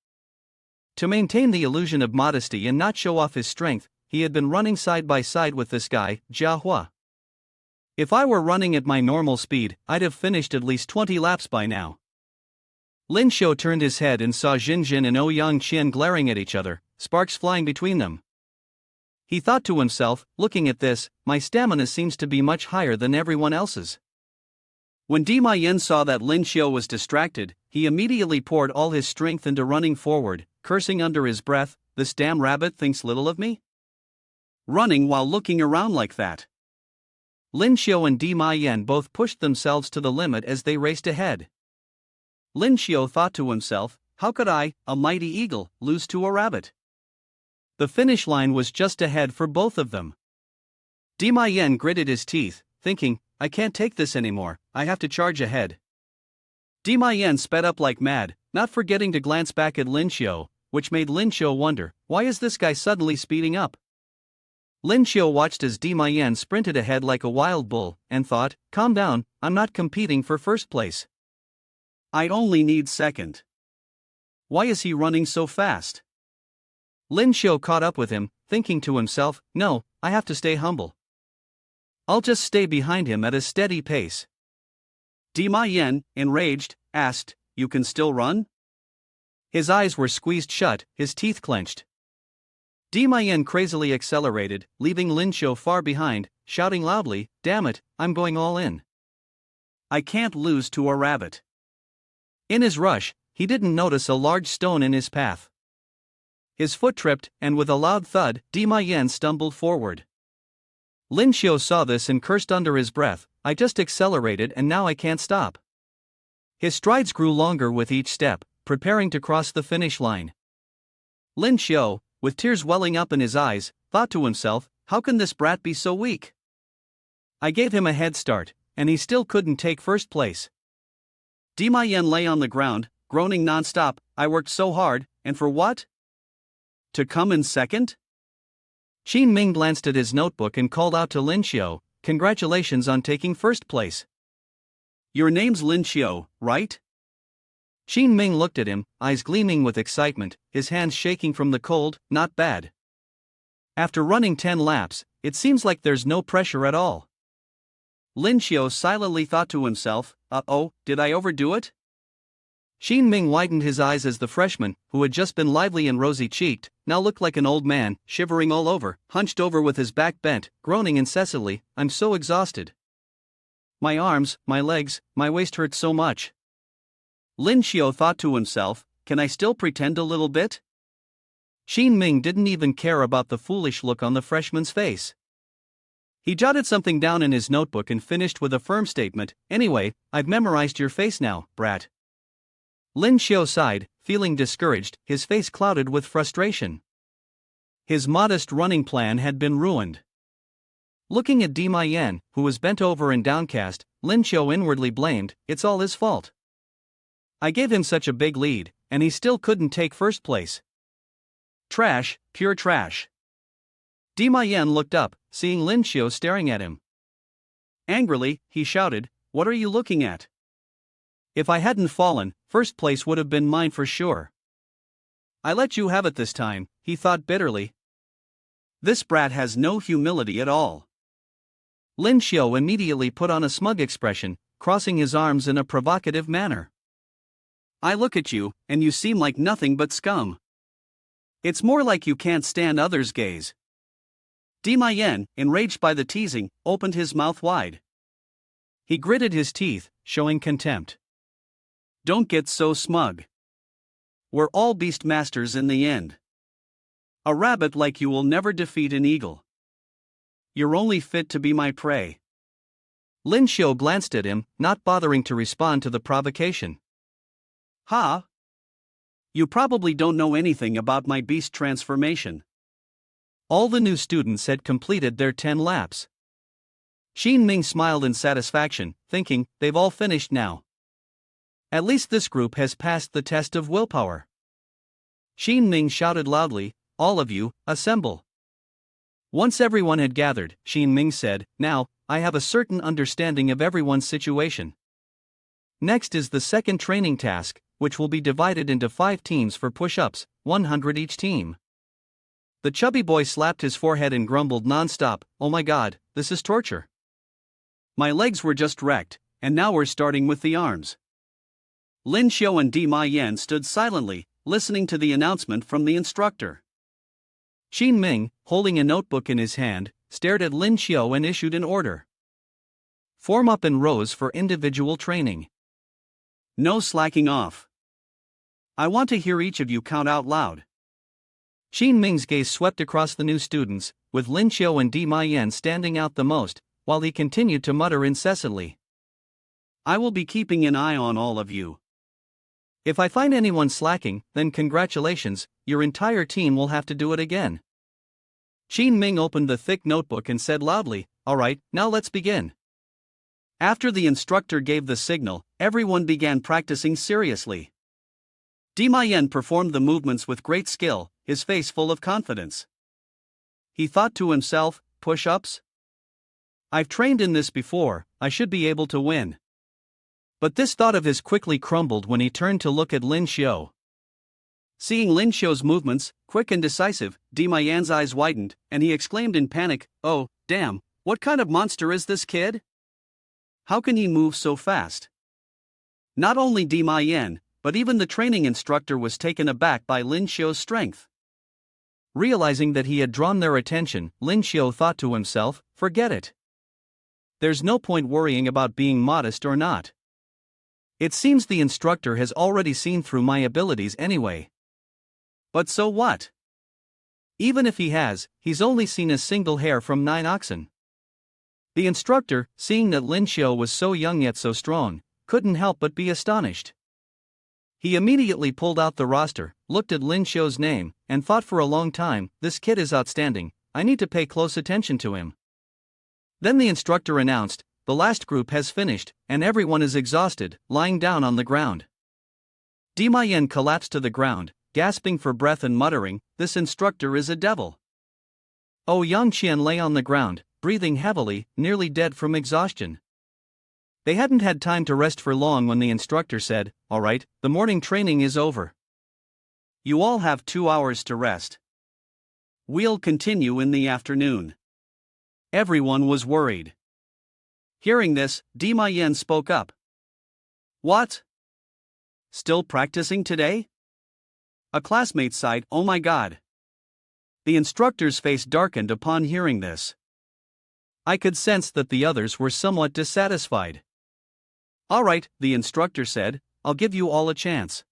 To maintain the illusion of modesty and not show off his strength, he had been running side by side with this guy, Jia Hua. If I were running at my normal speed, I'd have finished at least 20 laps by now. Lin Xiu turned his head and saw Jinjin and Ouyang Qian glaring at each other, sparks flying between them. He thought to himself, looking at this, my stamina seems to be much higher than everyone else's. When Dima Yen saw that Lin Xiu was distracted, he immediately poured all his strength into running forward, cursing under his breath, "This damn rabbit thinks little of me? Running while looking around like that." Lin Xiu and Dima Yen both pushed themselves to the limit as they raced ahead. Lin Xiu thought to himself, how could I, a mighty eagle, lose to a rabbit? The finish line was just ahead for both of them. Dima Yen gritted his teeth, thinking, I can't take this anymore, I have to charge ahead. Dima Yen sped up like mad, not forgetting to glance back at Lin Xiu, which made Lin Xiu wonder, why is this guy suddenly speeding up? Lin Xiu watched as Dima Yen sprinted ahead like a wild bull, and thought, calm down, I'm not competing for first place. I only need second. Why is he running so fast? Lin Xiu caught up with him, thinking to himself, no, I have to stay humble. I'll just stay behind him at a steady pace. Dima Yen, enraged, asked, you can still run? His eyes were squeezed shut, his teeth clenched. Dima Yen crazily accelerated, leaving Lin Xiu far behind, shouting loudly, damn it, I'm going all in. I can't lose to a rabbit. In his rush, he didn't notice a large stone in his path. His foot tripped, and with a loud thud, Dima Yen stumbled forward. Lin Xiu saw this and cursed under his breath, I just accelerated and now I can't stop. His strides grew longer with each step, preparing to cross the finish line. Lin Xiu, with tears welling up in his eyes, thought to himself, how can this brat be so weak? I gave him a head start, and he still couldn't take first place. Dima Yen lay on the ground, groaning non-stop, I worked so hard, and for what? To come in second? Qin Ming glanced at his notebook and called out to Lin Xiu, congratulations on taking first place. Your name's Lin Xiu, right? Qin Ming looked at him, eyes gleaming with excitement, his hands shaking from the cold, not bad. After running 10 laps, it seems like there's no pressure at all. Lin Xiu silently thought to himself, uh-oh, did I overdo it? Xin Ming widened his eyes as the freshman, who had just been lively and rosy-cheeked, now looked like an old man, shivering all over, hunched over with his back bent, groaning incessantly, I'm so exhausted. My arms, my legs, my waist hurt so much. Lin Xiu thought to himself, can I still pretend a little bit? Xin Ming didn't even care about the foolish look on the freshman's face. He jotted something down in his notebook and finished with a firm statement, anyway, I've memorized your face now, brat. Lin Xiu sighed, feeling discouraged, his face clouded with frustration. His modest running plan had been ruined. Looking at Dima Yan, who was bent over and downcast, Lin Xiu inwardly blamed, it's all his fault. I gave him such a big lead, and he still couldn't take first place. Trash, pure trash. Dima Yan looked up, seeing Lin Xiu staring at him. Angrily, he shouted, what are you looking at? If I hadn't fallen, first place would have been mine for sure. I let you have it this time, he thought bitterly. This brat has no humility at all. Lin Xiu immediately put on a smug expression, crossing his arms in a provocative manner. I look at you, and you seem like nothing but scum. It's more like you can't stand others' gaze. Dima Yan, enraged by the teasing, opened his mouth wide. He gritted his teeth, showing contempt. Don't get so smug. We're all beast masters in the end. A rabbit like you will never defeat an eagle. You're only fit to be my prey. Lin Xiu glanced at him, not bothering to respond to the provocation. Ha! You probably don't know anything about my beast transformation. All the new students had completed their 10 laps. Xin Ming smiled in satisfaction, thinking, they've all finished now. At least this group has passed the test of willpower. Xin Ming shouted loudly, all of you, assemble. Once everyone had gathered, Xin Ming said, now, I have a certain understanding of everyone's situation. Next is the second training task, which will be divided into 5 teams for push-ups, 100 each team. The chubby boy slapped his forehead and grumbled non-stop, oh my god, this is torture. My legs were just wrecked, and now we're starting with the arms. Lin Xiu and Dima Yan stood silently, listening to the announcement from the instructor. Xin Ming, holding a notebook in his hand, stared at Lin Xiu and issued an order. Form up in rows for individual training. No slacking off. I want to hear each of you count out loud. Xin Ming's gaze swept across the new students, with Lin Xiu and Dima Yan standing out the most, while he continued to mutter incessantly. I will be keeping an eye on all of you. If I find anyone slacking, then congratulations, your entire team will have to do it again. Xin Ming opened the thick notebook and said loudly, alright, now let's begin. After the instructor gave the signal, everyone began practicing seriously. Dima Yan performed the movements with great skill, his face full of confidence. He thought to himself, push-ups? I've trained in this before, I should be able to win. But this thought of his quickly crumbled when he turned to look at Lin Xiu. Seeing Lin Xiu's movements, quick and decisive, Dima Yan's eyes widened, and he exclaimed in panic, oh, damn, what kind of monster is this kid? How can he move so fast? Not only Dima Yan, but even the training instructor was taken aback by Lin Xiu's strength. Realizing that he had drawn their attention, Lin Xiu thought to himself, forget it. There's no point worrying about being modest or not. It seems the instructor has already seen through my abilities anyway. But so what? Even if he has, he's only seen a single hair from 9 oxen. The instructor, seeing that Lin Xiu was so young yet so strong, couldn't help but be astonished. He immediately pulled out the roster, looked at Lin Xiu's name, and thought for a long time, this kid is outstanding, I need to pay close attention to him. Then the instructor announced, the last group has finished, and everyone is exhausted, lying down on the ground. Dima Yan collapsed to the ground, gasping for breath and muttering, this instructor is a devil. Oh, Yang Qian lay on the ground, breathing heavily, nearly dead from exhaustion. They hadn't had time to rest for long when the instructor said, alright, the morning training is over. You all have 2 hours to rest. We'll continue in the afternoon. Everyone was worried. Hearing this, Dima Yen spoke up. What? Still practicing today? A classmate sighed, oh my god. The instructor's face darkened upon hearing this. I could sense that the others were somewhat dissatisfied. All right, the instructor said, I'll give you all a chance.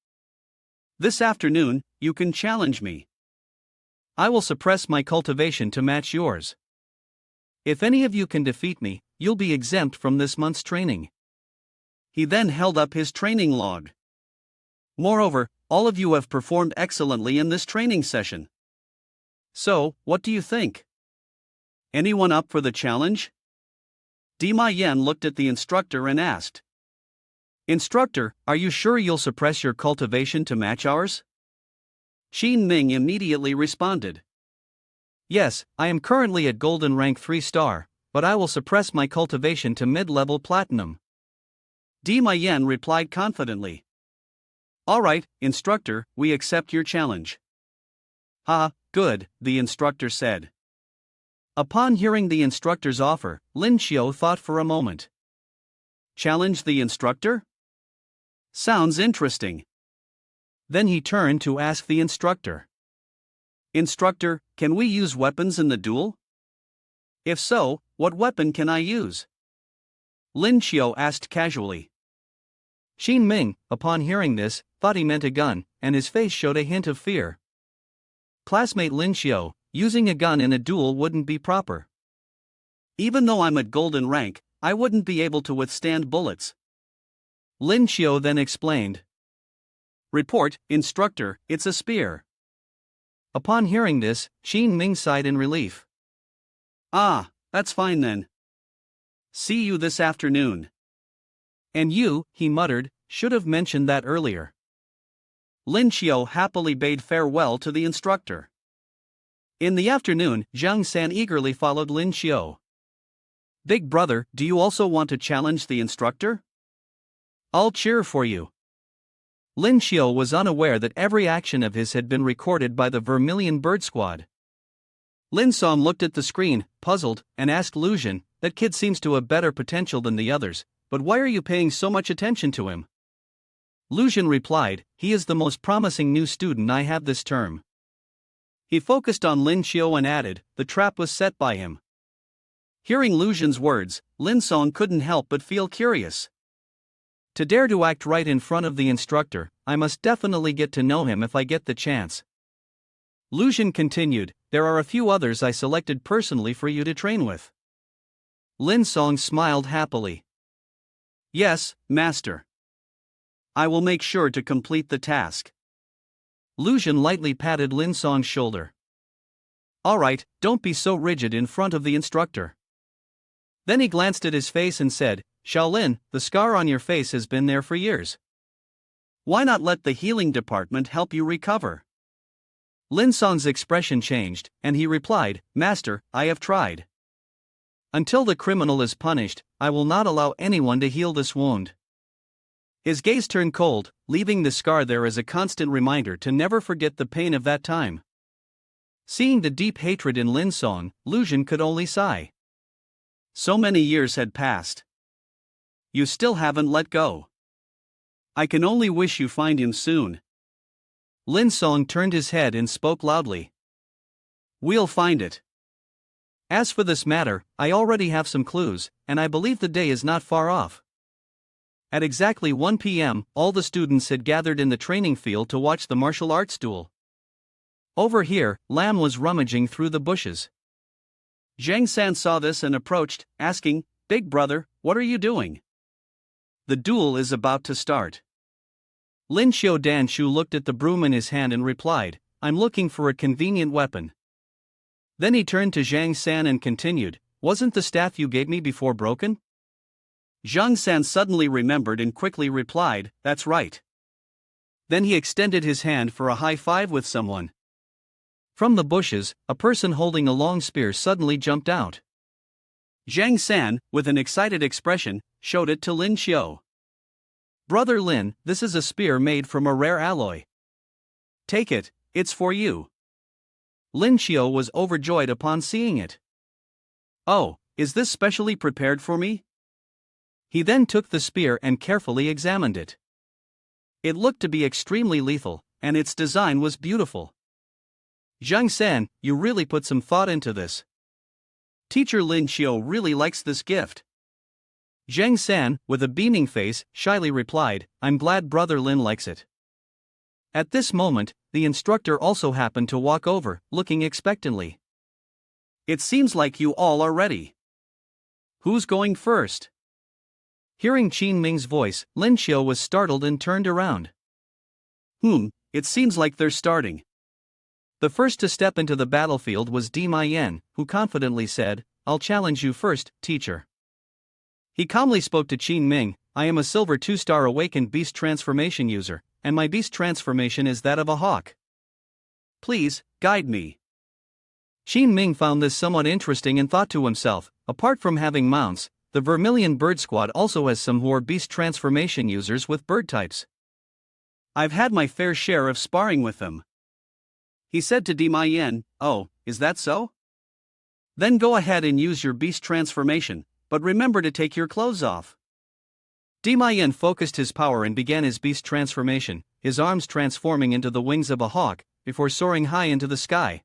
This afternoon, you can challenge me. I will suppress my cultivation to match yours. If any of you can defeat me, you'll be exempt from this month's training. He then held up his training log. Moreover, all of you have performed excellently in this training session. So, what do you think? Anyone up for the challenge? Dima Yen looked at the instructor and asked. Instructor, are you sure you'll suppress your cultivation to match ours? Xin Ming immediately responded. Yes, I am currently at Golden Rank 3-star, but I will suppress my cultivation to mid-level Platinum. Dima Yen replied confidently. All right, instructor, we accept your challenge. Ah, good, the instructor said. Upon hearing the instructor's offer, Lin Xiu thought for a moment. Challenge the instructor? Sounds interesting. Then he turned to ask the instructor. Instructor, can we use weapons in the duel? If so, what weapon can I use? Lin Xiu asked casually. Xin Ming, upon hearing this, thought he meant a gun, and his face showed a hint of fear. Classmate Lin Xiu, using a gun in a duel wouldn't be proper. Even though I'm at Golden Rank, I wouldn't be able to withstand bullets. Lin Xiu then explained. Report, instructor, it's a spear. Upon hearing this, Xin Ming sighed in relief. Ah, that's fine then. See you this afternoon. And you, he muttered, should have mentioned that earlier. Lin Xiu happily bade farewell to the instructor. In the afternoon, Zhang San eagerly followed Lin Xiu. Big brother, do you also want to challenge the instructor? I'll cheer for you. Lin Xiu was unaware that every action of his had been recorded by the Vermilion Bird Squad. Lin Song looked at the screen, puzzled, and asked Lu Zhen, that kid seems to have better potential than the others, but why are you paying so much attention to him? Lu Zhen replied, he is the most promising new student I have this term. He focused on Lin Xiu and added, the trap was set by him. Hearing Lu Zhen's words, Lin Song couldn't help but feel curious. To dare to act right in front of the instructor, I must definitely get to know him if I get the chance. Lu Zhen continued, there are a few others I selected personally for you to train with. Lin Song smiled happily. Yes, master. I will make sure to complete the task. Lu Zhen lightly patted Lin Song's shoulder. All right, don't be so rigid in front of the instructor. Then he glanced at his face and said, Shaolin, the scar on your face has been there for years. Why not let the healing department help you recover? Lin Song's expression changed, and he replied, Master, I have tried. Until the criminal is punished, I will not allow anyone to heal this wound. His gaze turned cold, leaving the scar there as a constant reminder to never forget the pain of that time. Seeing the deep hatred in Lin Song, Lu Zhen could only sigh. So many years had passed. You still haven't let go. I can only wish you find him soon. Lin Song turned his head and spoke loudly. We'll find it. As for this matter, I already have some clues, and I believe the day is not far off. At exactly 1 p.m., all the students had gathered in the training field to watch the martial arts duel. Over here, Lam was rummaging through the bushes. Zhang San saw this and approached, asking, Big brother, what are you doing? The duel is about to start. Lin Xiu Danshu looked at the broom in his hand and replied, I'm looking for a convenient weapon. Then he turned to Zhang San and continued, wasn't the staff you gave me before broken? Zhang San suddenly remembered and quickly replied, that's right. Then he extended his hand for a high five with someone. From the bushes, a person holding a long spear suddenly jumped out. Zhang San, with an excited expression, showed it to Lin Xiu. Brother Lin, this is a spear made from a rare alloy. Take it, it's for you. Lin Xiao was overjoyed upon seeing it. "Oh, is this specially prepared for me?" He then took the spear and carefully examined it. It looked to be extremely lethal, and its design was beautiful. "Zhang San, you really put some thought into this. Teacher Lin Xiao really likes this gift." Zhang San, with a beaming face, shyly replied, "I'm glad Brother Lin likes it." At this moment, the instructor also happened to walk over, looking expectantly. "It seems like you all are ready. Who's going first?" Hearing Qin Ming's voice, Lin Xiao was startled and turned around. It seems like they're starting." The first to step into the battlefield was Dima Yan, who confidently said, "I'll challenge you first, teacher." He calmly spoke to Qin Ming, "I am a silver 2-star awakened beast transformation user, and my beast transformation is that of a hawk. Please, guide me." Qin Ming found this somewhat interesting and thought to himself, apart from having mounts, the Vermilion Bird Squad also has some who are beast transformation users with bird types. "I've had my fair share of sparring with them." He said to Dima Yan, "Oh, is that so? Then go ahead and use your beast transformation, but remember to take your clothes off." Dima Yan focused his power and began his beast transformation, his arms transforming into the wings of a hawk, before soaring high into the sky.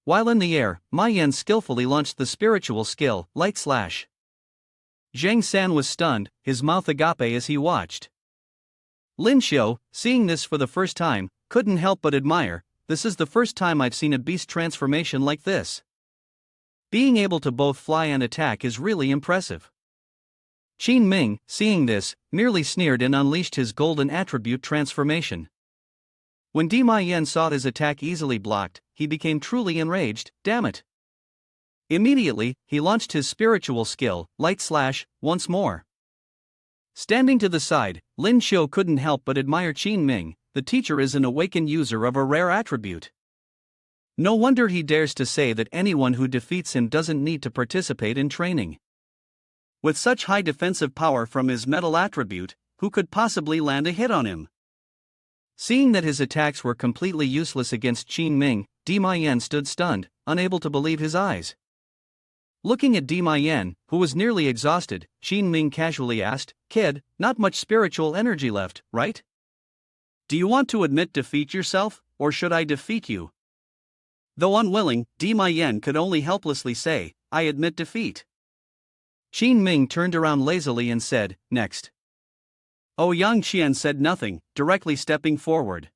While in the air, Ma Yan skillfully launched the spiritual skill, Light Slash. Zhang San was stunned, his mouth agape as he watched. Lin Xiao, seeing this for the first time, couldn't help but admire, "This is the first time I've seen a beast transformation like this. Being able to both fly and attack is really impressive." Qin Ming, seeing this, merely sneered and unleashed his golden attribute transformation. When Dima Yan saw his attack easily blocked, he became truly enraged. "Damn it." Immediately, he launched his spiritual skill, Light Slash, once more. Standing to the side, Lin Xiao couldn't help but admire Qin Ming. The teacher is an awakened user of a rare attribute. No wonder he dares to say that anyone who defeats him doesn't need to participate in training. With such high defensive power from his metal attribute, who could possibly land a hit on him? Seeing that his attacks were completely useless against Qin Ming, Dima Yan stood stunned, unable to believe his eyes. Looking at Dima Yan, who was nearly exhausted, Qin Ming casually asked, "Kid, not much spiritual energy left, right? Do you want to admit defeat yourself, or should I defeat you?" Though unwilling, Dima Yan could only helplessly say, "I admit defeat." Qin Ming turned around lazily and said, "Next." Yang Qian said nothing, directly stepping forward.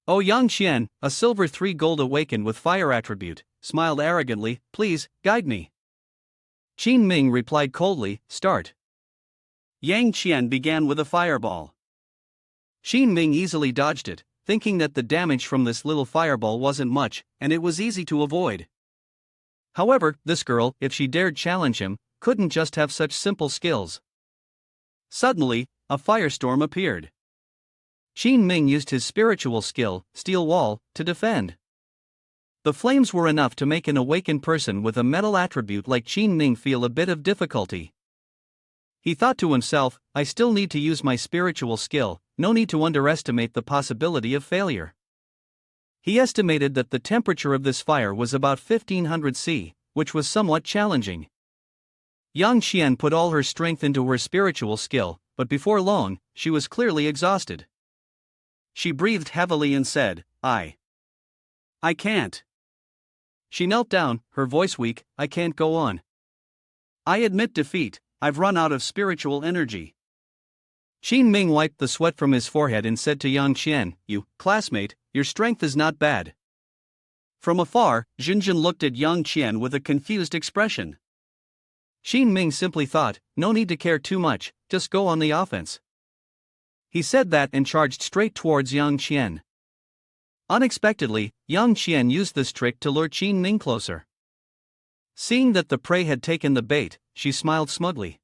Yang Qian, a silver 3 gold awakened with fire attribute, smiled arrogantly, "Please, guide me." Qin Ming replied coldly, "Start." Yang Qian began with a fireball. Qin Ming easily dodged it, thinking that the damage from this little fireball wasn't much, and it was easy to avoid. However, this girl, if she dared challenge him, couldn't just have such simple skills. Suddenly, a firestorm appeared. Qin Ming used his spiritual skill, Steel Wall, to defend. The flames were enough to make an awakened person with a metal attribute like Qin Ming feel a bit of difficulty. He thought to himself, "I still need to use my spiritual skill, no need to underestimate the possibility of failure." He estimated that the temperature of this fire was about 1500 C, which was somewhat challenging. Yang Qian put all her strength into her spiritual skill, but before long, she was clearly exhausted. She breathed heavily and said, I can't." She knelt down, her voice weak, "I can't go on. I admit defeat, I've run out of spiritual energy." Qin Ming wiped the sweat from his forehead and said to Yang Qian, "You, classmate, your strength is not bad." From afar, Jinjin looked at Yang Qian with a confused expression. Qin Ming simply thought, no need to care too much, just go on the offense. He said that and charged straight towards Yang Qian. Unexpectedly, Yang Qian used this trick to lure Qin Ming closer. Seeing that the prey had taken the bait, she smiled smugly.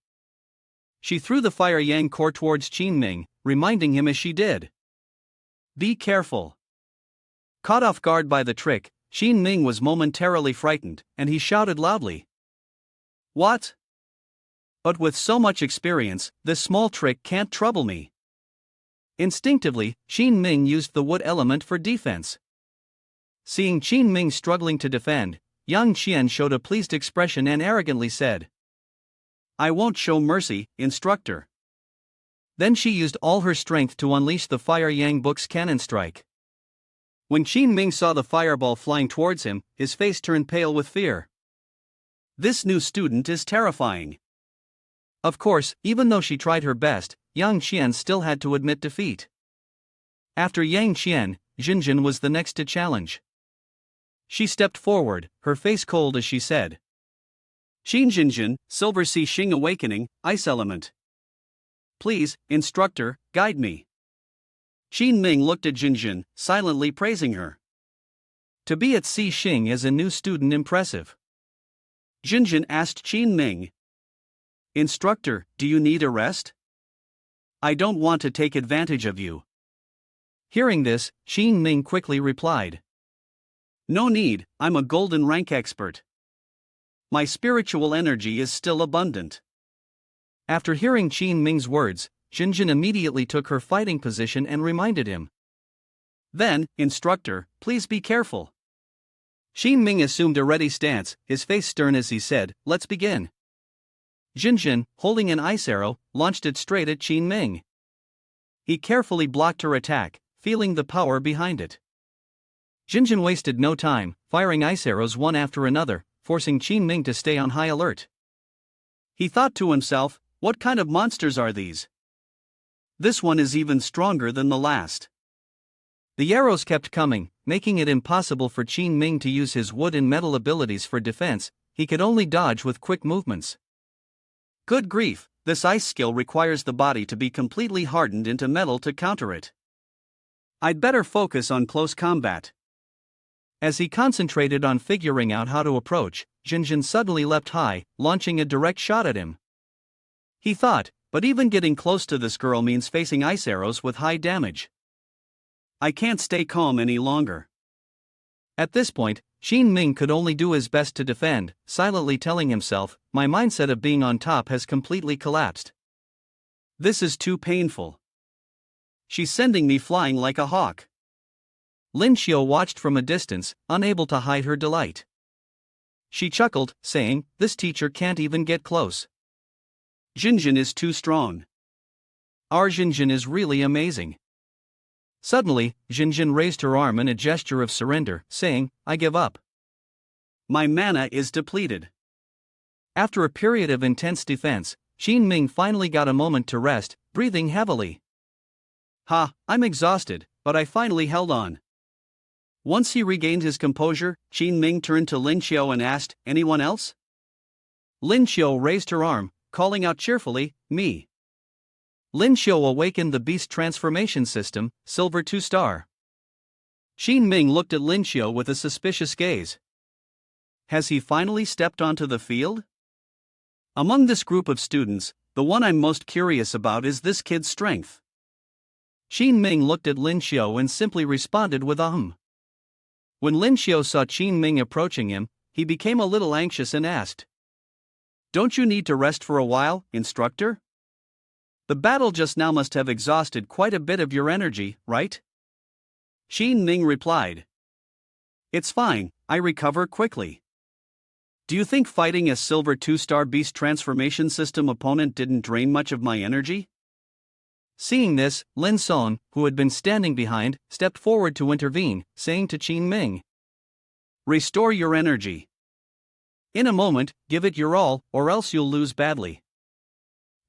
She threw the fire yang core towards Qin Ming, reminding him as she did, "Be careful." Caught off guard by the trick, Qin Ming was momentarily frightened, and he shouted loudly, "What? But with so much experience, this small trick can't trouble me." Instinctively, Qin Ming used the wood element for defense. Seeing Qin Ming struggling to defend, Yang Qian showed a pleased expression and arrogantly said, "I won't show mercy, instructor." Then she used all her strength to unleash the Fire Yang Book's cannon strike. When Qin Ming saw the fireball flying towards him, his face turned pale with fear. This new student is terrifying. Of course, even though she tried her best, Yang Qian still had to admit defeat. After Yang Qian, Jinjin was the next to challenge. She stepped forward, her face cold as she said, "Xin Jinjin, Silver Sea Xing Awakening, Ice Element. Please, instructor, guide me." Qin Ming looked at Jinjin, silently praising her. To be at Sea Xing as a new student impressive. Jinjin asked Qin Ming, "Instructor, do you need a rest? I don't want to take advantage of you." Hearing this, Qin Ming quickly replied, "No need, I'm a golden rank expert. My spiritual energy is still abundant." After hearing Qin Ming's words, Jinjin immediately took her fighting position and reminded him. "Then, instructor, please be careful." Qin Ming assumed a ready stance, his face stern as he said, "Let's begin." Jinjin, holding an ice arrow, launched it straight at Qin Ming. He carefully blocked her attack, feeling the power behind it. Jinjin wasted no time, firing ice arrows one after another, forcing Qin Ming to stay on high alert. He thought to himself, what kind of monsters are these? This one is even stronger than the last. The arrows kept coming, making it impossible for Qin Ming to use his wood and metal abilities for defense. He could only dodge with quick movements. Good grief, this ice skill requires the body to be completely hardened into metal to counter it. I'd better focus on close combat. As he concentrated on figuring out how to approach, Jinjin suddenly leapt high, launching a direct shot at him. He thought, but even getting close to this girl means facing ice arrows with high damage. I can't stay calm any longer. At this point, Qin Ming could only do his best to defend, silently telling himself, my mindset of being on top has completely collapsed. This is too painful. She's sending me flying like a hawk. Lin Xiu watched from a distance, unable to hide her delight. She chuckled, saying, "This teacher can't even get close. Jinjin is too strong. Our Jinjin is really amazing." Suddenly, Jinjin raised her arm in a gesture of surrender, saying, "I give up. My mana is depleted." After a period of intense defense, Qin Ming finally got a moment to rest, breathing heavily. "Ha, I'm exhausted, but I finally held on." Once he regained his composure, Qin Ming turned to Lin Xiu and asked, "Anyone else?" Lin Xiu raised her arm, calling out cheerfully, "Me." Lin Xiu awakened the beast transformation system, Silver 2-star. Qin Ming looked at Lin Xiu with a suspicious gaze. Has he finally stepped onto the field? Among this group of students, the one I'm most curious about is this kid's strength. Qin Ming looked at Lin Xiu and simply responded with a hum. When Lin Xiu saw Qin Ming approaching him, he became a little anxious and asked, "Don't you need to rest for a while, instructor? The battle just now must have exhausted quite a bit of your energy, right?" Qin Ming replied, "It's fine, I recover quickly. Do you think fighting a Silver 2-star beast transformation system opponent didn't drain much of my energy?" Seeing this, Lin Song, who had been standing behind, stepped forward to intervene, saying to Qin Ming, "Restore your energy. In a moment, give it your all, or else you'll lose badly."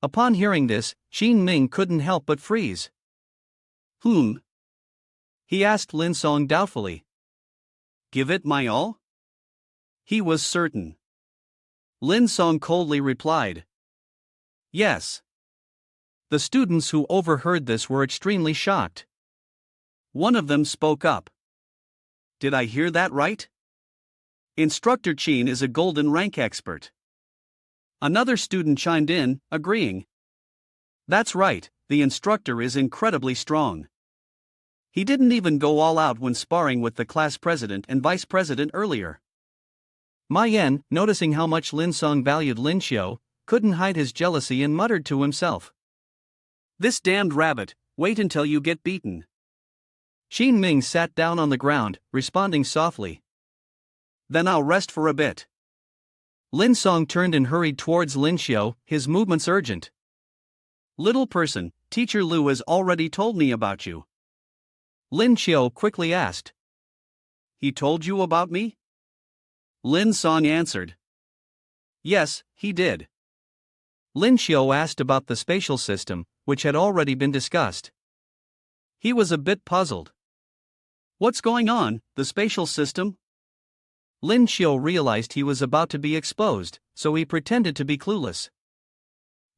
Upon hearing this, Qin Ming couldn't help but freeze. He asked Lin Song doubtfully. "Give it my all?" He was certain. Lin Song coldly replied, "Yes." The students who overheard this were extremely shocked. One of them spoke up. "Did I hear that right? Instructor Qin is a golden rank expert." Another student chimed in, agreeing. "That's right, the instructor is incredibly strong. He didn't even go all out when sparring with the class president and vice president earlier." Ma Yan, noticing how much Lin Song valued Lin Xiu, couldn't hide his jealousy and muttered to himself, "This damned rabbit, wait until you get beaten." Xin Ming sat down on the ground, responding softly. Then I'll rest for a bit. Lin Song turned and hurried towards Lin Xiu, his movements urgent. Little person, Teacher Lu has already told me about you. Lin Xiu quickly asked. He told you about me? Lin Song answered. Yes, he did. Lin Xiu asked about the spatial system, which had already been discussed. He was a bit puzzled. What's going on, the spatial system? Lin Xiu realized he was about to be exposed, so he pretended to be clueless.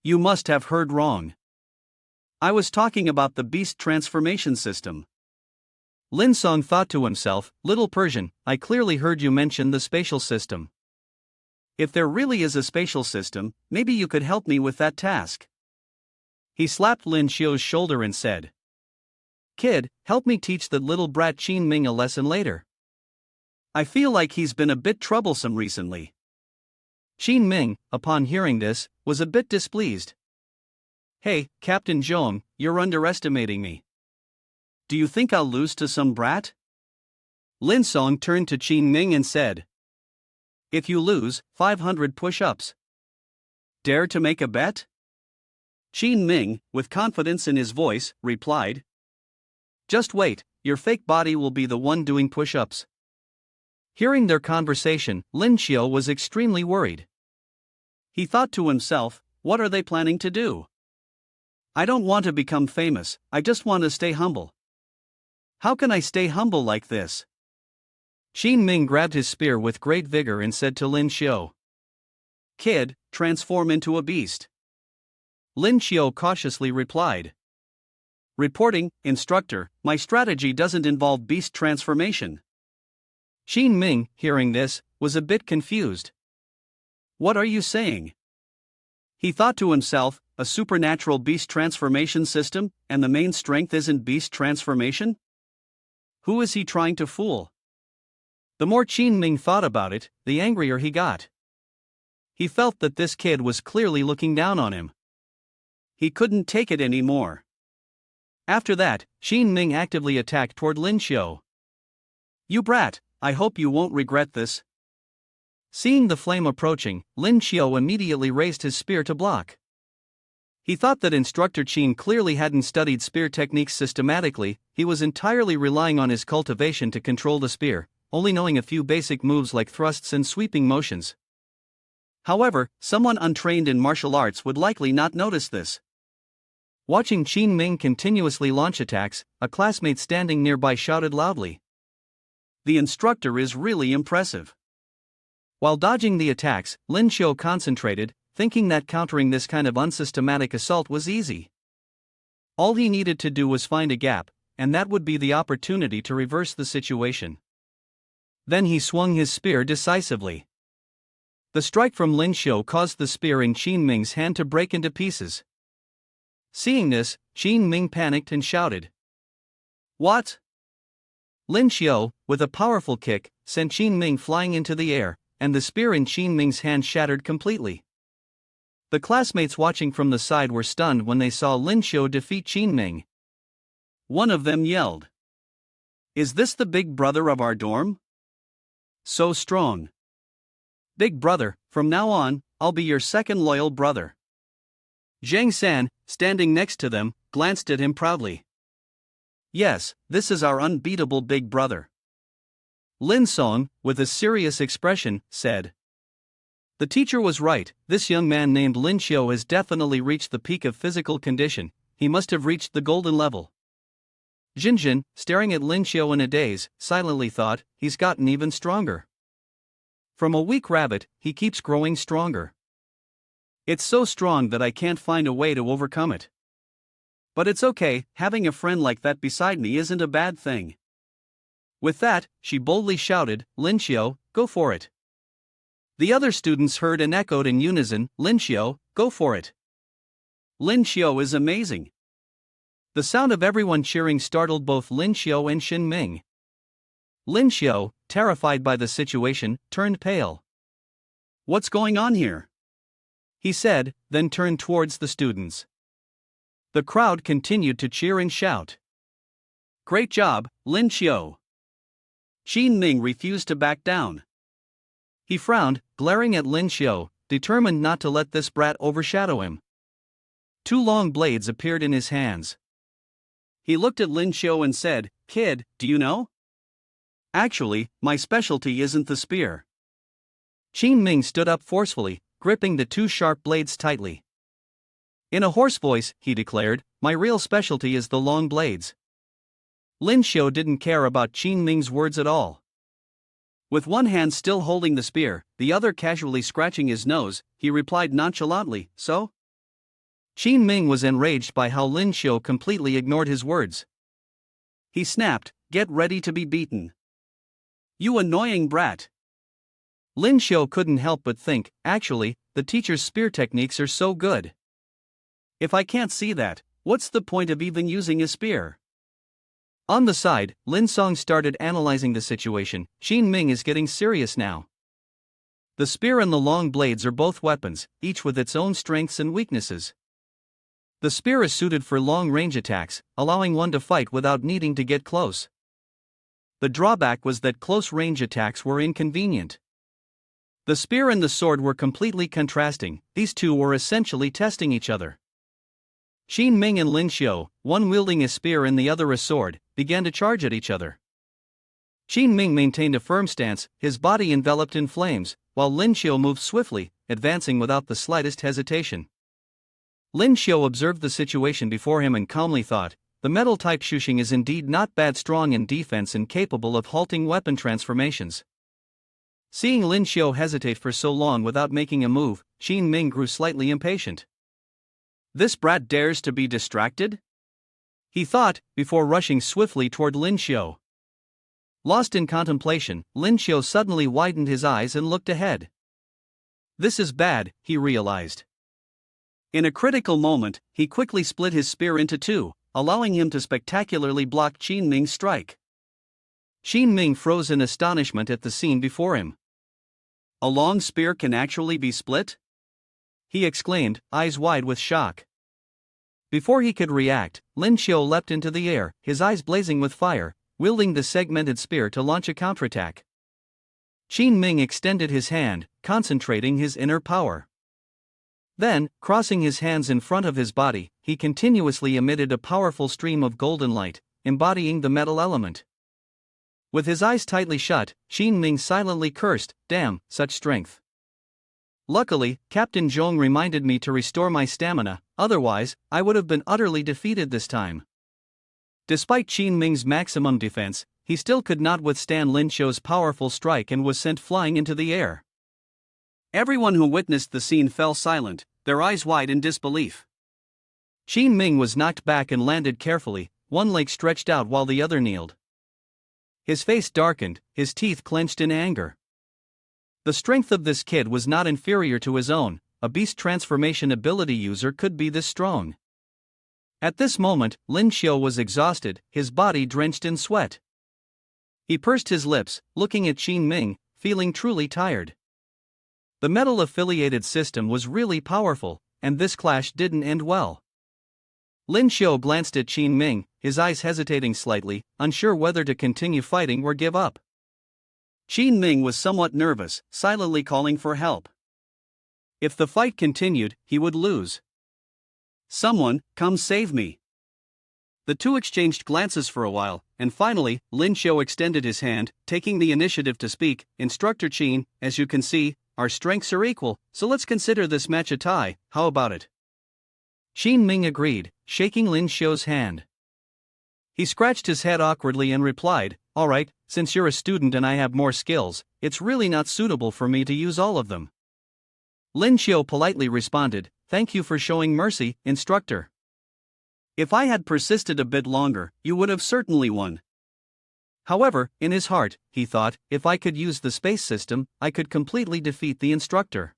You must have heard wrong. I was talking about the beast transformation system. Lin Song thought to himself, Little Persian, I clearly heard you mention the spatial system. If there really is a spatial system, maybe you could help me with that task. He slapped Lin Xiu's shoulder and said, Kid, help me teach that little brat Qin Ming a lesson later. I feel like he's been a bit troublesome recently. Qin Ming, upon hearing this, was a bit displeased. Hey, Captain Zhong, you're underestimating me. Do you think I'll lose to some brat? Lin Song turned to Qin Ming and said, If you lose, 500 push-ups. Dare to make a bet? Qin Ming, with confidence in his voice, replied, Just wait, your fake body will be the one doing push-ups. Hearing their conversation, Lin Xiu was extremely worried. He thought to himself, what are they planning to do? I don't want to become famous, I just want to stay humble. How can I stay humble like this? Qin Ming grabbed his spear with great vigor and said to Lin Xiu, Kid, transform into a beast. Lin Xiu cautiously replied, Reporting, instructor, my strategy doesn't involve beast transformation. Qin Ming, hearing this, was a bit confused. What are you saying? He thought to himself, a supernatural beast transformation system, and the main strength isn't beast transformation? Who is he trying to fool? The more Qin Ming thought about it, the angrier he got. He felt that this kid was clearly looking down on him. He couldn't take it anymore. After that, Qin Ming actively attacked toward Lin Xiu. You brat, I hope you won't regret this. Seeing the flame approaching, Lin Xiu immediately raised his spear to block. He thought that Instructor Qin clearly hadn't studied spear techniques systematically, he was entirely relying on his cultivation to control the spear, only knowing a few basic moves like thrusts and sweeping motions. However, someone untrained in martial arts would likely not notice this. Watching Qin Ming continuously launch attacks, a classmate standing nearby shouted loudly. The instructor is really impressive. While dodging the attacks, Lin Xiu concentrated, thinking that countering this kind of unsystematic assault was easy. All he needed to do was find a gap, and that would be the opportunity to reverse the situation. Then he swung his spear decisively. The strike from Lin Xiu caused the spear in Qin Ming's hand to break into pieces. Seeing this, Qin Ming panicked and shouted, What? Lin Xiu, with a powerful kick, sent Qin Ming flying into the air, and the spear in Qin Ming's hand shattered completely. The classmates watching from the side were stunned when they saw Lin Xiu defeat Qin Ming. One of them yelled, Is this the big brother of our dorm? So strong. Big brother, from now on, I'll be your second loyal brother. Zhang San, standing next to them, glanced at him proudly. Yes, this is our unbeatable big brother. Lin Song, with a serious expression, said. The teacher was right, this young man named Lin Xiu has definitely reached the peak of physical condition, he must have reached the golden level. Jinjin, staring at Lin Xiu in a daze, silently thought, he's gotten even stronger. From a weak rabbit, he keeps growing stronger. It's so strong that I can't find a way to overcome it. But it's okay, having a friend like that beside me isn't a bad thing. With that, she boldly shouted, Lin Xiu, go for it. The other students heard and echoed in unison, Lin Xiu, go for it. Lin Xiu is amazing. The sound of everyone cheering startled both Lin Xiu and Qin Ming. Lin Xiu, terrified by the situation, turned pale. What's going on here? He said, then turned towards the students. The crowd continued to cheer and shout. Great job, Lin Xiu. Qin Ming refused to back down. He frowned, glaring at Lin Xiu, determined not to let this brat overshadow him. Two long blades appeared in his hands. He looked at Lin Xiu and said, "Kid, do you know? Actually, my specialty isn't the spear." Qin Ming stood up forcefully, gripping the two sharp blades tightly. In a hoarse voice, he declared, "My real specialty is the long blades." Lin Xiu didn't care about Qin Ming's words at all. With one hand still holding the spear, the other casually scratching his nose, he replied nonchalantly, "So?" Qin Ming was enraged by how Lin Xiu completely ignored his words. He snapped, "Get ready to be beaten. You annoying brat." Lin Xiu couldn't help but think, actually, the teacher's spear techniques are so good. If I can't see that, what's the point of even using a spear? On the side, Lin Song started analyzing the situation. Qin Ming is getting serious now. The spear and the long blades are both weapons, each with its own strengths and weaknesses. The spear is suited for long-range attacks, allowing one to fight without needing to get close. The drawback was that close-range attacks were inconvenient. The spear and the sword were completely contrasting, these two were essentially testing each other. Qin Ming and Lin Xiu, one wielding a spear and the other a sword, began to charge at each other. Qin Ming maintained a firm stance, his body enveloped in flames, while Lin Xiu moved swiftly, advancing without the slightest hesitation. Lin Xiu observed the situation before him and calmly thought, the metal-type Shushing is indeed not bad, strong in defense and capable of halting weapon transformations. Seeing Lin Xiu hesitate for so long without making a move, Qin Ming grew slightly impatient. This brat dares to be distracted? He thought, before rushing swiftly toward Lin Xiu. Lost in contemplation, Lin Xiu suddenly widened his eyes and looked ahead. This is bad, he realized. In a critical moment, he quickly split his spear into two, allowing him to spectacularly block Qin Ming's strike. Qin Ming froze in astonishment at the scene before him. A long spear can actually be split? He exclaimed, eyes wide with shock. Before he could react, Lin Xiu leapt into the air, his eyes blazing with fire, wielding the segmented spear to launch a counterattack. Qin Ming extended his hand, concentrating his inner power. Then, crossing his hands in front of his body, he continuously emitted a powerful stream of golden light, embodying the metal element. With his eyes tightly shut, Qin Ming silently cursed, "Damn, such strength. Luckily, Captain Zhong reminded me to restore my stamina, otherwise, I would have been utterly defeated this time." Despite Qin Ming's maximum defense, he still could not withstand Lin Xiu's powerful strike and was sent flying into the air. Everyone who witnessed the scene fell silent, their eyes wide in disbelief. Qin Ming was knocked back and landed carefully, one leg stretched out while the other kneeled. His face darkened, his teeth clenched in anger. The strength of this kid was not inferior to his own, a beast transformation ability user could be this strong. At this moment, Lin Xiu was exhausted, his body drenched in sweat. He pursed his lips, looking at Qin Ming, feeling truly tired. The metal-affiliated system was really powerful, and this clash didn't end well. Lin Xiu glanced at Qin Ming, his eyes hesitating slightly, unsure whether to continue fighting or give up. Qin Ming was somewhat nervous, silently calling for help. If the fight continued, he would lose. "Someone, come save me." The two exchanged glances for a while, and finally, Lin Xiu extended his hand, taking the initiative to speak. "Instructor Qin, as you can see, our strengths are equal, so let's consider this match a tie, how about it?" Qin Ming agreed, shaking Lin Xiu's hand. He scratched his head awkwardly and replied, "All right, since you're a student and I have more skills, it's really not suitable for me to use all of them." Lin Xiu politely responded, "Thank you for showing mercy, instructor. If I had persisted a bit longer, you would have certainly won." However, in his heart, he thought, if I could use the space system, I could completely defeat the instructor.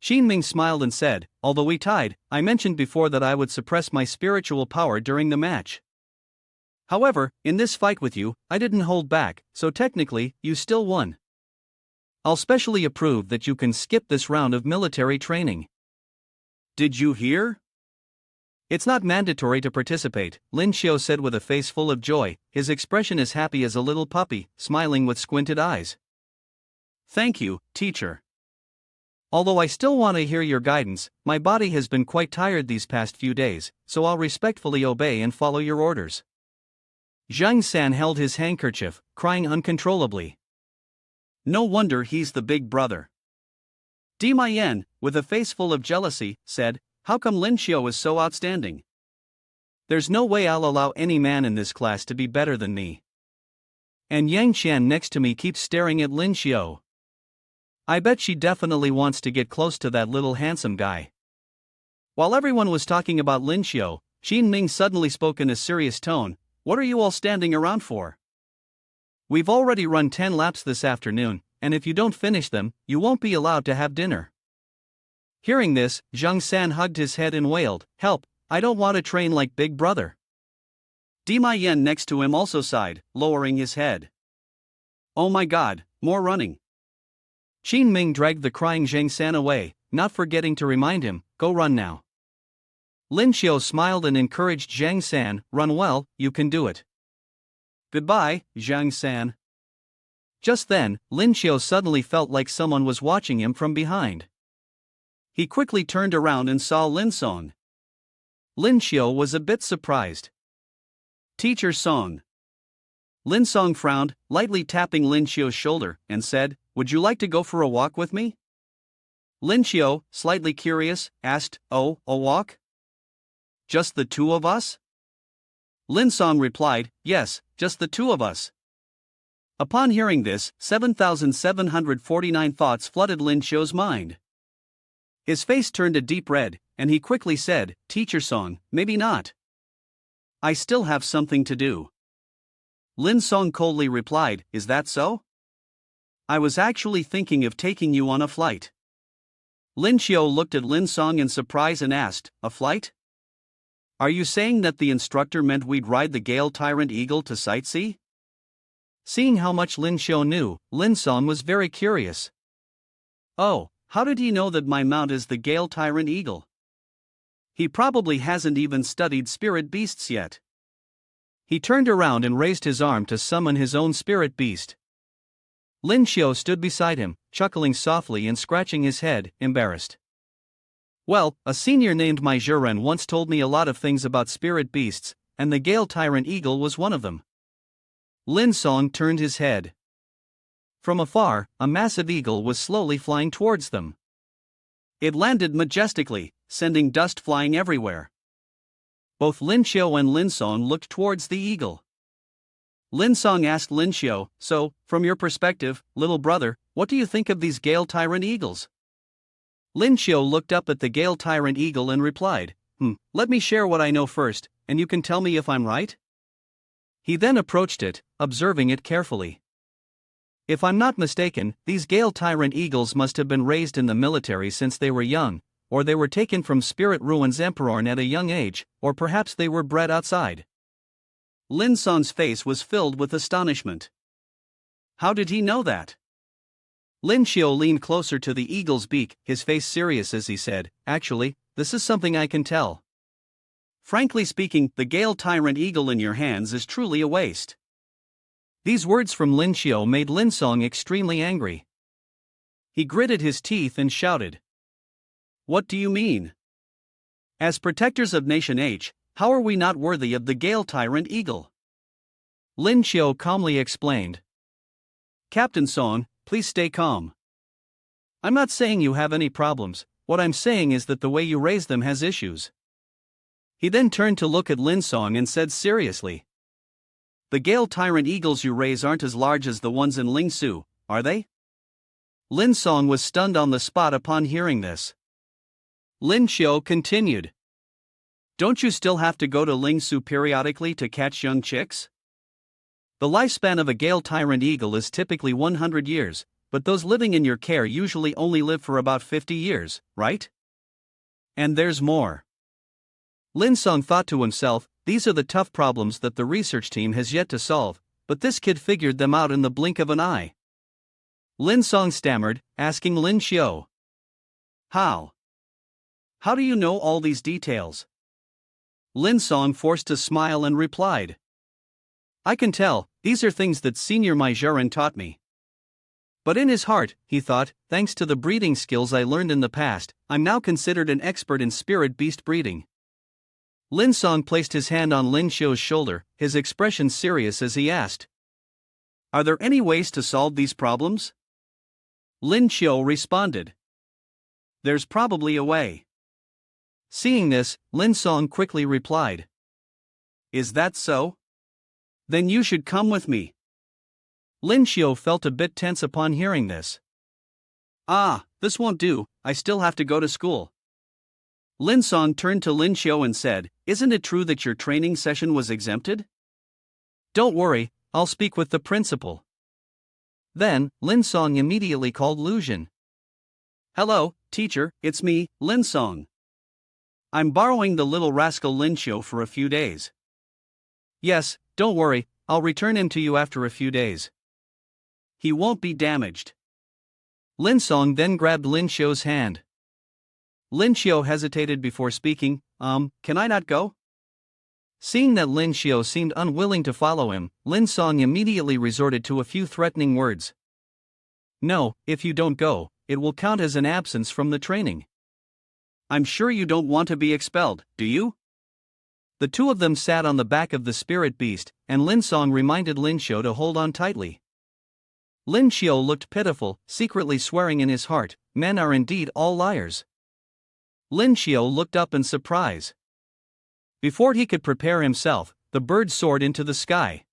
Qin Ming smiled and said, "Although we tied, I mentioned before that I would suppress my spiritual power during the match. However, in this fight with you, I didn't hold back, so technically, you still won. I'll specially approve that you can skip this round of military training." "Did you hear?" It's not mandatory to participate, Lin Xiao said with a face full of joy, his expression as happy as a little puppy, smiling with squinted eyes. Thank you, teacher. Although I still want to hear your guidance, my body has been quite tired these past few days, so I'll respectfully obey and follow your orders. Zhang San held his handkerchief, crying uncontrollably. No wonder he's the big brother. Dima Yan, with a face full of jealousy, said, how come Lin Xiao is so outstanding? There's no way I'll allow any man in this class to be better than me. And Yang Qian next to me keeps staring at Lin Xiao. I bet she definitely wants to get close to that little handsome guy. While everyone was talking about Lin Xiao, Xin Ming suddenly spoke in a serious tone, what are you all standing around for? We've already run 10 laps this afternoon, and if you don't finish them, you won't be allowed to have dinner. Hearing this, Zhang San hugged his head and wailed, help, I don't want to train like Big Brother. Dima Yan next to him also sighed, lowering his head. Oh my god, more running. Qin Ming dragged the crying Zhang San away, not forgetting to remind him, go run now. Lin Xiao smiled and encouraged Zhang San, run well, you can do it. Goodbye, Zhang San. Just then, Lin Xiao suddenly felt like someone was watching him from behind. He quickly turned around and saw Lin Song. Lin Xiao was a bit surprised. Teacher Song. Lin Song frowned, lightly tapping Lin Xiao's shoulder, and said, would you like to go for a walk with me? Lin Xiao, slightly curious, asked, oh, a walk? Just the two of us? Lin Song replied, yes, just the two of us. Upon hearing this, 7,749 thoughts flooded Lin Xiao's mind. His face turned a deep red, and he quickly said, Teacher Song, maybe not. I still have something to do. Lin Song coldly replied, is that so? I was actually thinking of taking you on a flight. Lin Xiao looked at Lin Song in surprise and asked, a flight? Are you saying that the instructor meant we'd ride the Gale Tyrant Eagle to sightsee? Seeing how much Lin Xiao knew, Lin Song was very curious. Oh, how did he know that my mount is the Gale Tyrant Eagle? He probably hasn't even studied spirit beasts yet. He turned around and raised his arm to summon his own spirit beast. Lin Xiao stood beside him, chuckling softly and scratching his head, embarrassed. Well, a senior named Mai Zhiren once told me a lot of things about spirit beasts, and the Gale Tyrant Eagle was one of them. Lin Song turned his head. From afar, a massive eagle was slowly flying towards them. It landed majestically, sending dust flying everywhere. Both Lin Xiao and Lin Song looked towards the eagle. Lin Song asked Lin Xiao, so, from your perspective, little brother, what do you think of these Gale Tyrant Eagles? Lin Xiao looked up at the Gale Tyrant Eagle and replied, let me share what I know first, and you can tell me if I'm right? He then approached it, observing it carefully. If I'm not mistaken, these Gale Tyrant Eagles must have been raised in the military since they were young, or they were taken from Spirit Ruins Emperor at a young age, or perhaps they were bred outside. Lin Song's face was filled with astonishment. How did he know that? Lin Xiao leaned closer to the eagle's beak, his face serious as he said, actually, this is something I can tell. Frankly speaking, the Gale Tyrant Eagle in your hands is truly a waste. These words from Lin Xiao made Lin Song extremely angry. He gritted his teeth and shouted. What do you mean? As protectors of Nation H, how are we not worthy of the Gale Tyrant Eagle? Lin Xiao calmly explained. Captain Song, please stay calm. I'm not saying you have any problems, what I'm saying is that the way you raise them has issues. He then turned to look at Lin Song and said seriously. The Gale Tyrant Eagles you raise aren't as large as the ones in Lingsu, are they? Lin Song was stunned on the spot upon hearing this. Lin Xiao continued. Don't you still have to go to Lingsu periodically to catch young chicks? The lifespan of a Gale Tyrant Eagle is typically 100 years, but those living in your care usually only live for about 50 years, right? And there's more. Lin Song thought to himself, these are the tough problems that the research team has yet to solve, but this kid figured them out in the blink of an eye. Lin Song stammered, asking Lin Xiao. How? How do you know all these details? Lin Song forced a smile and replied. I can tell, these are things that Senior Mai Zheran taught me. But in his heart, he thought, thanks to the breeding skills I learned in the past, I'm now considered an expert in spirit beast breeding. Lin Song placed his hand on Lin Xiu's shoulder, his expression serious as he asked. Are there any ways to solve these problems? Lin Xiu responded. There's probably a way. Seeing this, Lin Song quickly replied. Is that so? Then you should come with me. Lin Xiu felt a bit tense upon hearing this. Ah, this won't do, I still have to go to school. Lin Song turned to Lin Xiu and said, Isn't it true that your training session was exempted? Don't worry, I'll speak with the principal. Then, Lin Song immediately called Lu Jin. Hello, teacher, it's me, Lin Song. I'm borrowing the little rascal Lin Xiu for a few days. Yes, don't worry, I'll return him to you after a few days. He won't be damaged. Lin Song then grabbed Lin Xiu's hand. Lin Xiu hesitated before speaking, can I not go? Seeing that Lin Xiu seemed unwilling to follow him, Lin Song immediately resorted to a few threatening words. No, if you don't go, it will count as an absence from the training. I'm sure you don't want to be expelled, do you? The two of them sat on the back of the spirit beast, and Lin Song reminded Lin Xiu to hold on tightly. Lin Xiu looked pitiful, secretly swearing in his heart, men are indeed all liars. Lin Xiu looked up in surprise. Before he could prepare himself, the bird soared into the sky.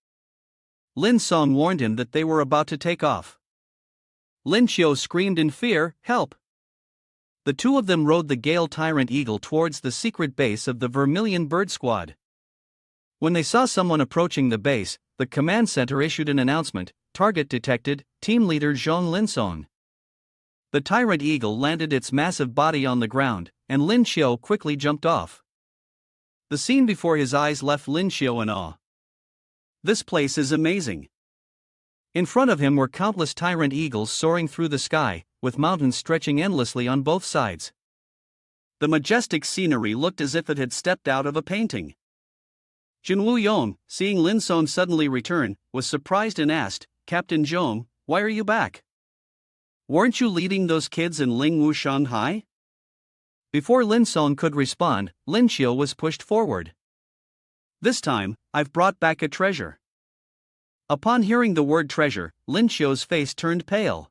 Lin Song warned him that they were about to take off. Lin Xiu screamed in fear, help! The two of them rode the Gale Tyrant Eagle towards the secret base of the Vermilion Bird Squad. When they saw someone approaching the base, the command center issued an announcement, target detected, team leader Zhong Lin Song. The Tyrant Eagle landed its massive body on the ground, and Lin Xiu quickly jumped off. The scene before his eyes left Lin Xiu in awe. This place is amazing. In front of him were countless Tyrant Eagles soaring through the sky, with mountains stretching endlessly on both sides. The majestic scenery looked as if it had stepped out of a painting. Jin Wuyong, seeing Lin Song suddenly return, was surprised and asked, Captain Zhong, why are you back? Weren't you leading those kids in Lingwu Shanghai? Before Lin Song could respond, Lin Xiu was pushed forward. This time, I've brought back a treasure. Upon hearing the word treasure, Lin Xiu's face turned pale.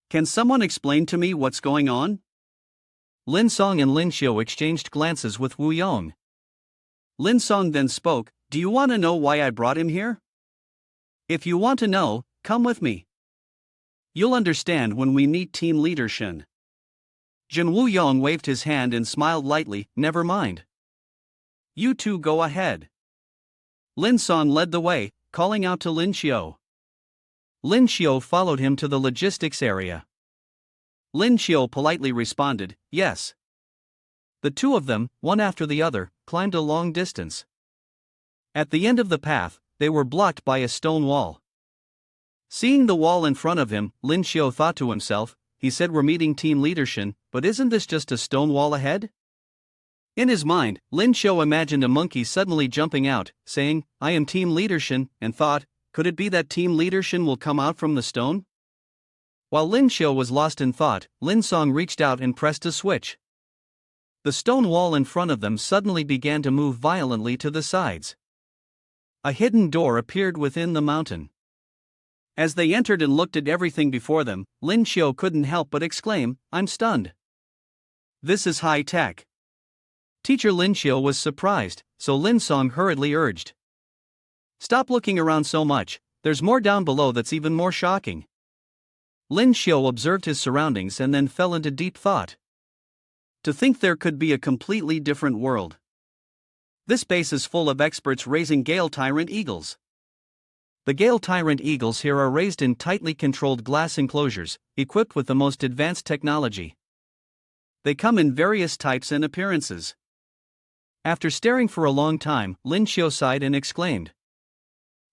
Can someone explain to me what's going on? Lin Song and Lin Xiu exchanged glances with Wu Yong. Lin Song then spoke, Do you want to know why I brought him here? If you want to know, come with me. You'll understand when we meet team leader Shen. Jin Wu Yong waved his hand and smiled lightly, never mind. You two go ahead. Lin Song led the way, calling out to Lin Xiu. Lin Xiu followed him to the logistics area. Lin Xiu politely responded, yes. The two of them, one after the other, climbed a long distance. At the end of the path, they were blocked by a stone wall. Seeing the wall in front of him, Lin Xiu thought to himself, he said we're meeting team leader Shen, but isn't this just a stone wall ahead? In his mind, Lin Xiu imagined a monkey suddenly jumping out, saying, I am team leader Shen, and thought, could it be that team leader Shen will come out from the stone? While Lin Xiu was lost in thought, Lin Song reached out and pressed a switch. The stone wall in front of them suddenly began to move violently to the sides. A hidden door appeared within the mountain. As they entered and looked at everything before them, Lin Xiu couldn't help but exclaim, I'm stunned. This is high tech. Teacher Lin Xiu was surprised, so Lin Song hurriedly urged. Stop looking around so much, there's more down below that's even more shocking. Lin Xiu observed his surroundings and then fell into deep thought. To think there could be a completely different world. This base is full of experts raising Gale Tyrant Eagles. The Gale Tyrant Eagles here are raised in tightly controlled glass enclosures, equipped with the most advanced technology. They come in various types and appearances. After staring for a long time, Lin Xiu sighed and exclaimed.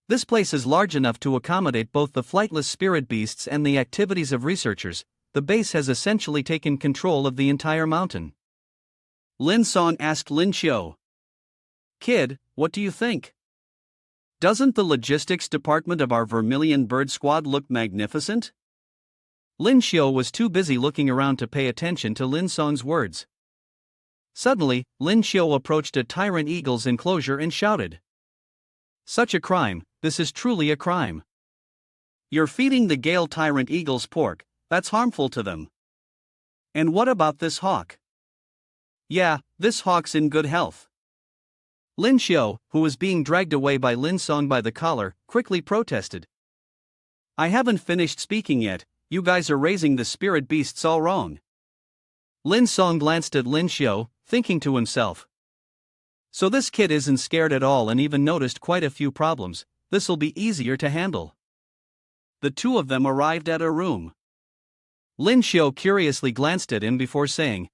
This place is large enough to accommodate both the flightless spirit beasts and the activities of researchers. The base has essentially taken control of the entire mountain. Lin Song asked Lin Xiu. Kid, what do you think? Doesn't the logistics department of our Vermilion Bird Squad look magnificent? Lin Xiu was too busy looking around to pay attention to Lin Song's words. Suddenly, Lin Xiu approached a tyrant eagle's enclosure and shouted. Such a crime, this is truly a crime. You're feeding the Gale tyrant eagles pork, that's harmful to them. And what about this hawk? Yeah, this hawk's in good health. Lin Xiu, who was being dragged away by Lin Song by the collar, quickly protested. I haven't finished speaking yet, you guys are raising the spirit beasts all wrong. Lin Song glanced at Lin Xiu, thinking to himself. So this kid isn't scared at all and even noticed quite a few problems, this'll be easier to handle. The two of them arrived at a room. Lin Xiu curiously glanced at him before saying,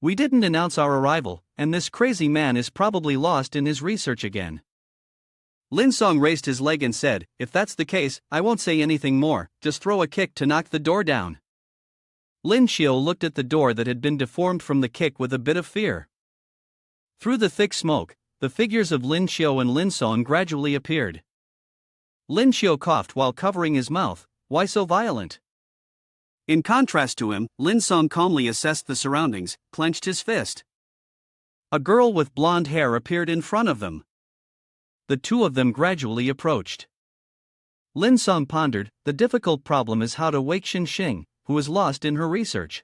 We didn't announce our arrival, and this crazy man is probably lost in his research again. Lin Song raised his leg and said, If that's the case, I won't say anything more, just throw a kick to knock the door down. Lin Xiu looked at the door that had been deformed from the kick with a bit of fear. Through the thick smoke, the figures of Lin Xiu and Lin Song gradually appeared. Lin Xiu coughed while covering his mouth. Why so violent? In contrast to him, Lin Song calmly assessed the surroundings, clenched his fist. A girl with blonde hair appeared in front of them. The two of them gradually approached. Lin Song pondered, the difficult problem is how to wake Xing, who is lost in her research.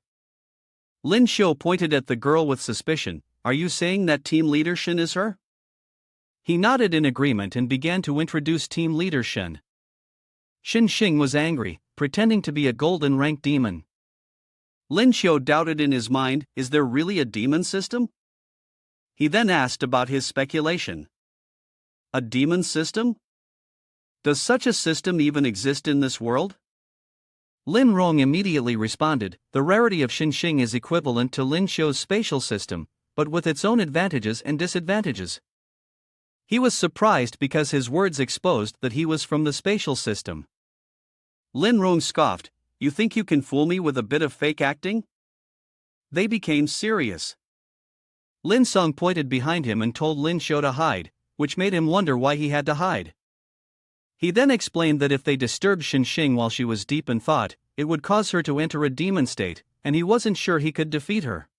Lin Xiu pointed at the girl with suspicion. Are you saying that team leader Shen is her? He nodded in agreement and began to introduce team leader Shen. Xing was angry, pretending to be a golden rank demon. Lin Xiu doubted in his mind, is there really a demon system? He then asked about his speculation. A demon system? Does such a system even exist in this world? Lin Rong immediately responded, the rarity of Xing is equivalent to Lin Xiu's spatial system, but with its own advantages and disadvantages. He was surprised because his words exposed that he was from the spatial system. Lin Rong scoffed, you think you can fool me with a bit of fake acting? They became serious. Lin Song pointed behind him and told Lin Xiu to hide, which made him wonder why he had to hide. He then explained that if they disturbed Xing while she was deep in thought, it would cause her to enter a demon state, and he wasn't sure he could defeat her.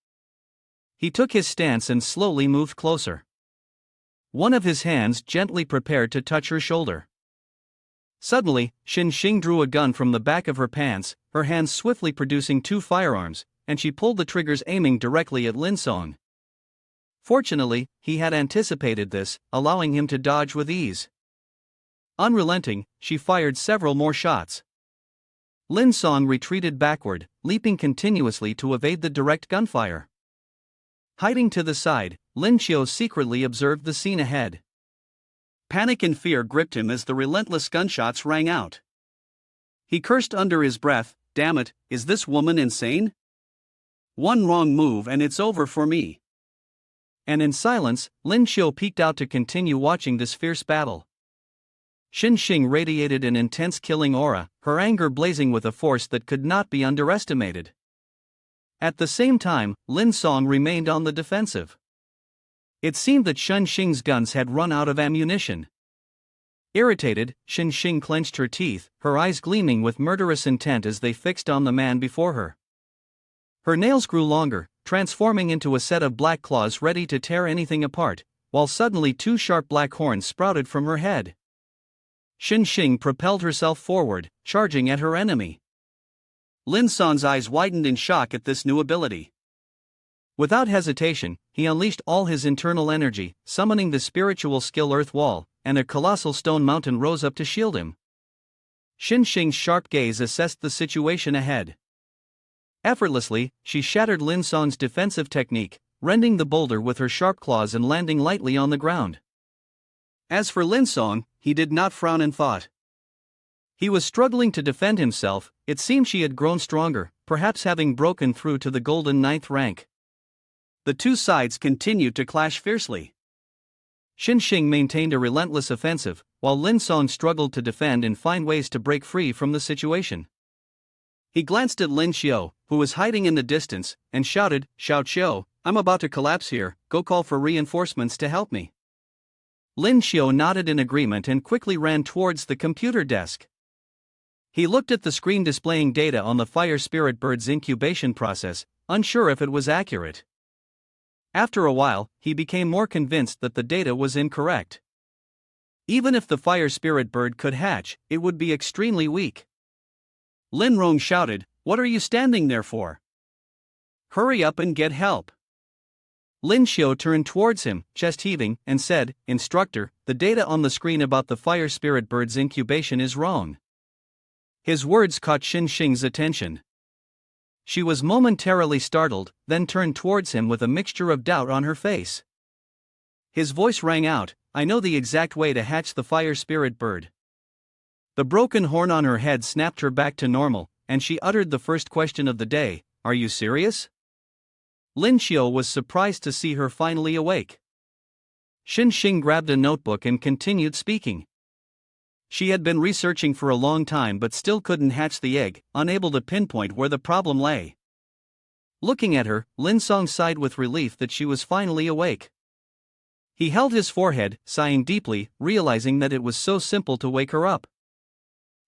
He took his stance and slowly moved closer. One of his hands gently prepared to touch her shoulder. Suddenly, Xing drew a gun from the back of her pants, her hands swiftly producing two firearms, and she pulled the triggers aiming directly at Lin Song. Fortunately, he had anticipated this, allowing him to dodge with ease. Unrelenting, she fired several more shots. Lin Song retreated backward, leaping continuously to evade the direct gunfire. Hiding to the side, Lin Xiu secretly observed the scene ahead. Panic and fear gripped him as the relentless gunshots rang out. He cursed under his breath, damn it, is this woman insane? One wrong move and it's over for me. And in silence, Lin Xiu peeked out to continue watching this fierce battle. Xing radiated an intense killing aura, her anger blazing with a force that could not be underestimated. At the same time, Lin Song remained on the defensive. It seemed that Xing's guns had run out of ammunition. Irritated, Xing clenched her teeth, her eyes gleaming with murderous intent as they fixed on the man before her. Her nails grew longer, transforming into a set of black claws ready to tear anything apart, while suddenly two sharp black horns sprouted from her head. Xing propelled herself forward, charging at her enemy. Lin Song's eyes widened in shock at this new ability. Without hesitation, he unleashed all his internal energy, summoning the spiritual skill Earth Wall, and a colossal stone mountain rose up to shield him. Xing's sharp gaze assessed the situation ahead. Effortlessly, she shattered Lin Song's defensive technique, rending the boulder with her sharp claws and landing lightly on the ground. As for Lin Song, he did not frown in thought. He was struggling to defend himself. It seemed she had grown stronger, perhaps having broken through to the golden 9th rank. The two sides continued to clash fiercely. Xing maintained a relentless offensive, while Lin Song struggled to defend and find ways to break free from the situation. He glanced at Lin Xiu, who was hiding in the distance, and shouted, "Xiao Qiu, I'm about to collapse here, go call for reinforcements to help me." Lin Xiu nodded in agreement and quickly ran towards the computer desk. He looked at the screen displaying data on the fire spirit bird's incubation process, unsure if it was accurate. After a while, he became more convinced that the data was incorrect. Even if the fire spirit bird could hatch, it would be extremely weak. Lin Rong shouted, "What are you standing there for? Hurry up and get help." Lin Xiu turned towards him, chest heaving, and said, "Instructor, the data on the screen about the fire spirit bird's incubation is wrong." His words caught Xin Xing's attention. She was momentarily startled, then turned towards him with a mixture of doubt on her face. His voice rang out, "I know the exact way to hatch the fire spirit bird." The broken horn on her head snapped her back to normal, and she uttered the first question of the day, "Are you serious?" Lin Xiu was surprised to see her finally awake. Xin Xing grabbed a notebook and continued speaking. She had been researching for a long time but still couldn't hatch the egg, unable to pinpoint where the problem lay. Looking at her, Lin Song sighed with relief that she was finally awake. He held his forehead, sighing deeply, realizing that it was so simple to wake her up.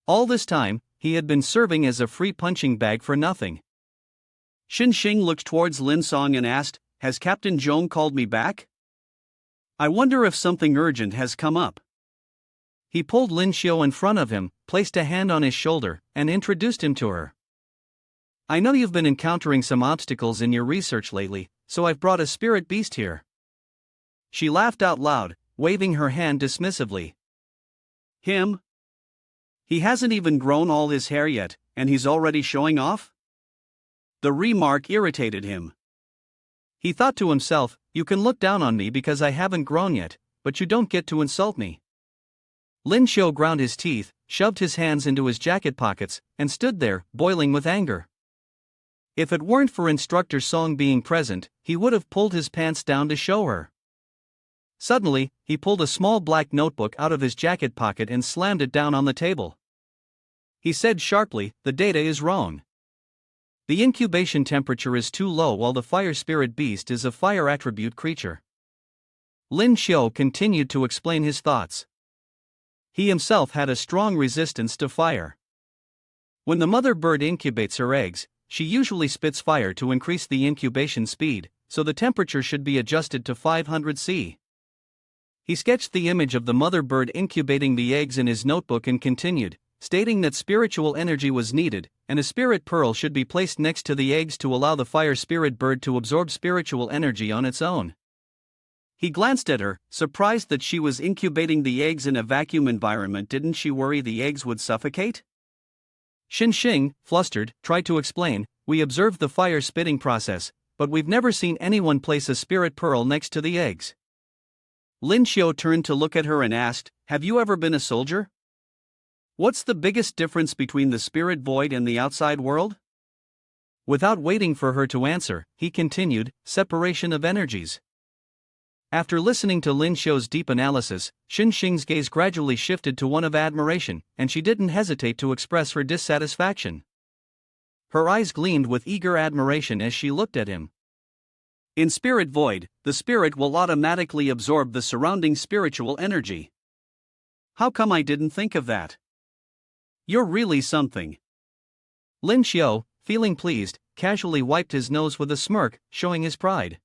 All this time, he had been serving as a free punching bag for nothing. Xin Xing looked towards Lin Song and asked, "Has Captain Zhong called me back? I wonder if something urgent has come up." He pulled Lin Xiu in front of him, placed a hand on his shoulder, and introduced him to her. "I know you've been encountering some obstacles in your research lately, so I've brought a spirit beast here." She laughed out loud, waving her hand dismissively. "Him? He hasn't even grown all his hair yet, and he's already showing off?" The remark irritated him. He thought to himself, "You can look down on me because I haven't grown yet, but you don't get to insult me." Lin Xiu ground his teeth, shoved his hands into his jacket pockets, and stood there, boiling with anger. If it weren't for Instructor Song being present, he would have pulled his pants down to show her. Suddenly, he pulled a small black notebook out of his jacket pocket and slammed it down on the table. He said sharply, "The data is wrong. The incubation temperature is too low while the fire spirit beast is a fire attribute creature." Lin Xiu continued to explain his thoughts. He himself had a strong resistance to fire. When the mother bird incubates her eggs, she usually spits fire to increase the incubation speed, so the temperature should be adjusted to 500 C. He sketched the image of the mother bird incubating the eggs in his notebook and continued, stating that spiritual energy was needed, and a spirit pearl should be placed next to the eggs to allow the fire spirit bird to absorb spiritual energy on its own. He glanced at her, surprised that she was incubating the eggs in a vacuum environment. Didn't she worry the eggs would suffocate? Xin Xing, flustered, tried to explain, "We observed the fire spitting process, but we've never seen anyone place a spirit pearl next to the eggs." Lin Xiu turned to look at her and asked, "Have you ever been a soldier? What's the biggest difference between the spirit void and the outside world?" Without waiting for her to answer, he continued, "Separation of energies." After listening to Lin Xiu's deep analysis, Xin Xing's gaze gradually shifted to one of admiration, and she didn't hesitate to express her dissatisfaction. Her eyes gleamed with eager admiration as she looked at him. "In spirit void, the spirit will automatically absorb the surrounding spiritual energy. How come I didn't think of that? You're really something." Lin Xiu, feeling pleased, casually wiped his nose with a smirk, showing his pride.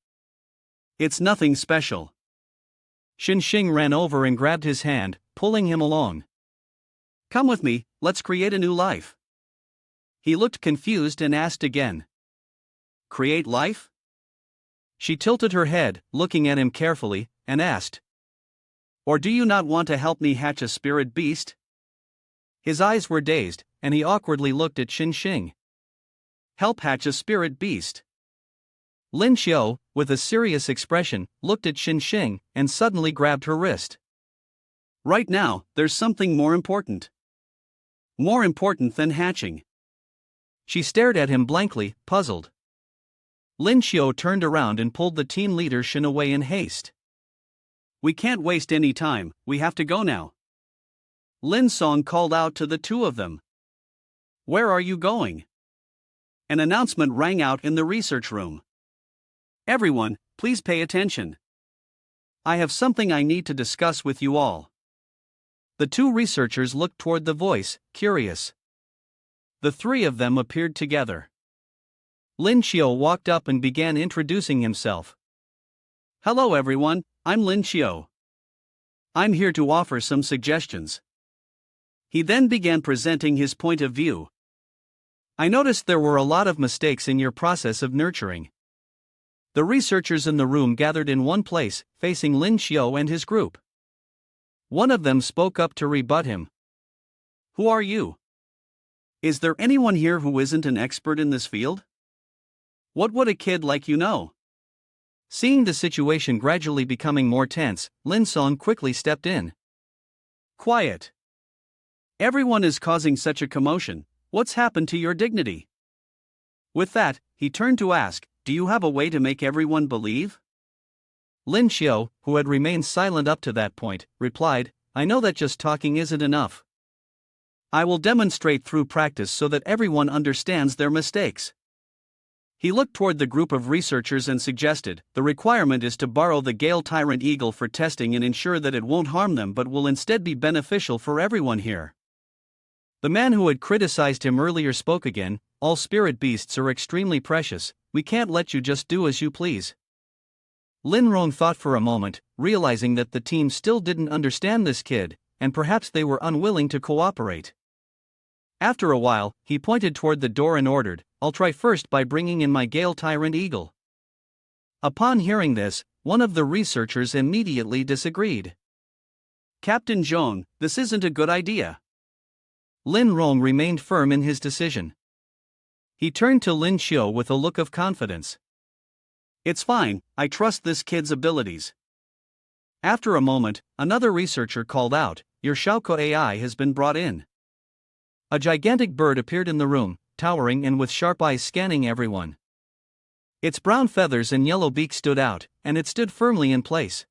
"It's nothing special." Xin Xing ran over and grabbed his hand, pulling him along. "Come with me, let's create a new life." He looked confused and asked again, "Create life?" She tilted her head, looking at him carefully, and asked, "Or do you not want to help me hatch a spirit beast?" His eyes were dazed, and he awkwardly looked at Xin Xing. "Help hatch a spirit beast?" Lin Xiu, with a serious expression, looked at Xin Xing and suddenly grabbed her wrist. "Right now, there's something more important. More important than hatching." She stared at him blankly, puzzled. Lin Xiu turned around and pulled the team leader Xin away in haste. "We can't waste any time, we have to go now." Lin Song called out to the two of them. "Where are you going?" An announcement rang out in the research room. "Everyone, please pay attention. I have something I need to discuss with you all. The two researchers looked toward the voice, curious. The three of them appeared together. Lin Xiao walked up and began introducing himself. Hello everyone, I'm Lin Xiao. I'm here to offer some suggestions. He then began presenting his point of view. I noticed there were a lot of mistakes in your process of nurturing. The researchers in the room gathered in one place, facing Lin Xiao and his group. One of them spoke up to rebut him. Who are you? Is there anyone here who isn't an expert in this field? What would a kid like you know? Seeing the situation gradually becoming more tense, Lin Song quickly stepped in. Quiet. Everyone is causing such a commotion. What's happened to your dignity? With that, he turned to ask, do you have a way to make everyone believe? Lin Xiao, who had remained silent up to that point, replied, I know that just talking isn't enough. I will demonstrate through practice so that everyone understands their mistakes. He looked toward the group of researchers and suggested, the requirement is to borrow the Gale Tyrant Eagle for testing and ensure that it won't harm them but will instead be beneficial for everyone here. The man who had criticized him earlier spoke again, all spirit beasts are extremely precious, we can't let you just do as you please. Lin Rong thought for a moment, realizing that the team still didn't understand this kid, and perhaps they were unwilling to cooperate. After a while, he pointed toward the door and ordered, I'll try first by bringing in my Gale Tyrant Eagle. Upon hearing this, one of the researchers immediately disagreed. Captain Zhong, this isn't a good idea. Lin Rong remained firm in his decision. He turned to Lin Xiao with a look of confidence. It's fine, I trust this kid's abilities. After a moment, another researcher called out, your Xiaoko AI has been brought in. A gigantic bird appeared in the room, towering and with sharp eyes scanning everyone. Its brown feathers and yellow beak stood out, and it stood firmly in place.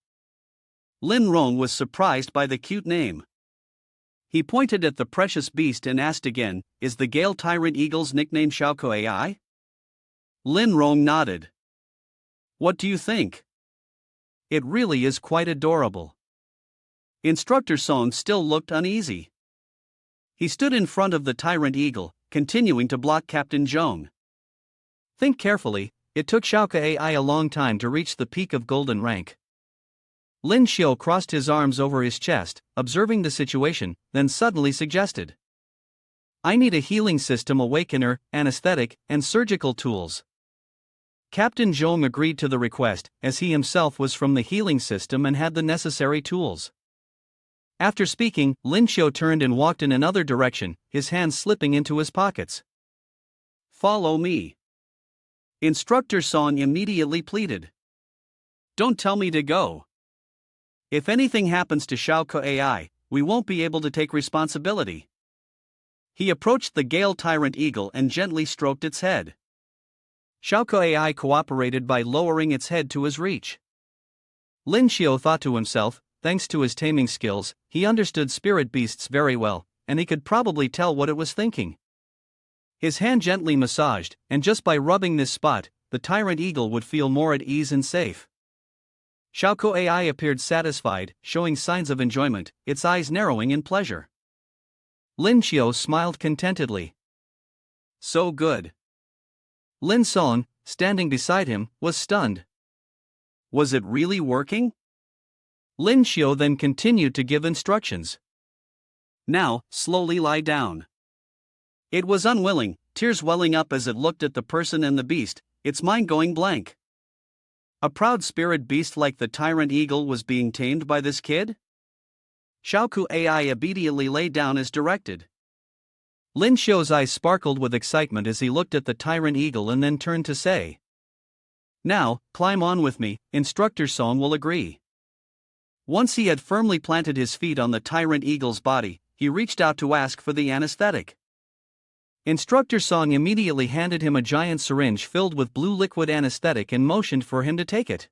Lin Rong was surprised by the cute name. He pointed at the precious beast and asked again, is the Gale Tyrant Eagle's nickname Xiaoko AI? Lin Rong nodded. What do you think? It really is quite adorable. Instructor Song still looked uneasy. He stood in front of the Tyrant Eagle, continuing to block Captain Zhong. Think carefully, it took Xiaoko AI a long time to reach the peak of golden rank. Lin Xiao crossed his arms over his chest, observing the situation, then suddenly suggested. I need a healing system awakener, anesthetic, and surgical tools. Captain Zhong agreed to the request, as he himself was from the healing system and had the necessary tools. After speaking, Lin Xiao turned and walked in another direction, his hands slipping into his pockets. Follow me. Instructor Song immediately pleaded. Don't tell me to go. If anything happens to Xiaoko AI, we won't be able to take responsibility. He approached the Gale Tyrant Eagle and gently stroked its head. Xiaoko AI cooperated by lowering its head to his reach. Lin Xiao thought to himself, thanks to his taming skills, he understood spirit beasts very well, and he could probably tell what it was thinking. His hand gently massaged, and just by rubbing this spot, the Tyrant Eagle would feel more at ease and safe. Xiaoko AI appeared satisfied, showing signs of enjoyment, its eyes narrowing in pleasure. Lin Xiao smiled contentedly. So good. Lin Song, standing beside him, was stunned. Was it really working? Lin Xiao then continued to give instructions. Now, slowly lie down. It was unwilling, tears welling up as it looked at the person and the beast, its mind going blank. A proud spirit beast like the Tyrant Eagle was being tamed by this kid? Xiaoko AI immediately lay down as directed. Lin Xiao's eyes sparkled with excitement as he looked at the Tyrant Eagle and then turned to say. Now, climb on with me, Instructor Song will agree. Once he had firmly planted his feet on the Tyrant Eagle's body, he reached out to ask for the anesthetic. Instructor Song immediately handed him a giant syringe filled with blue liquid anesthetic and motioned for him to take it.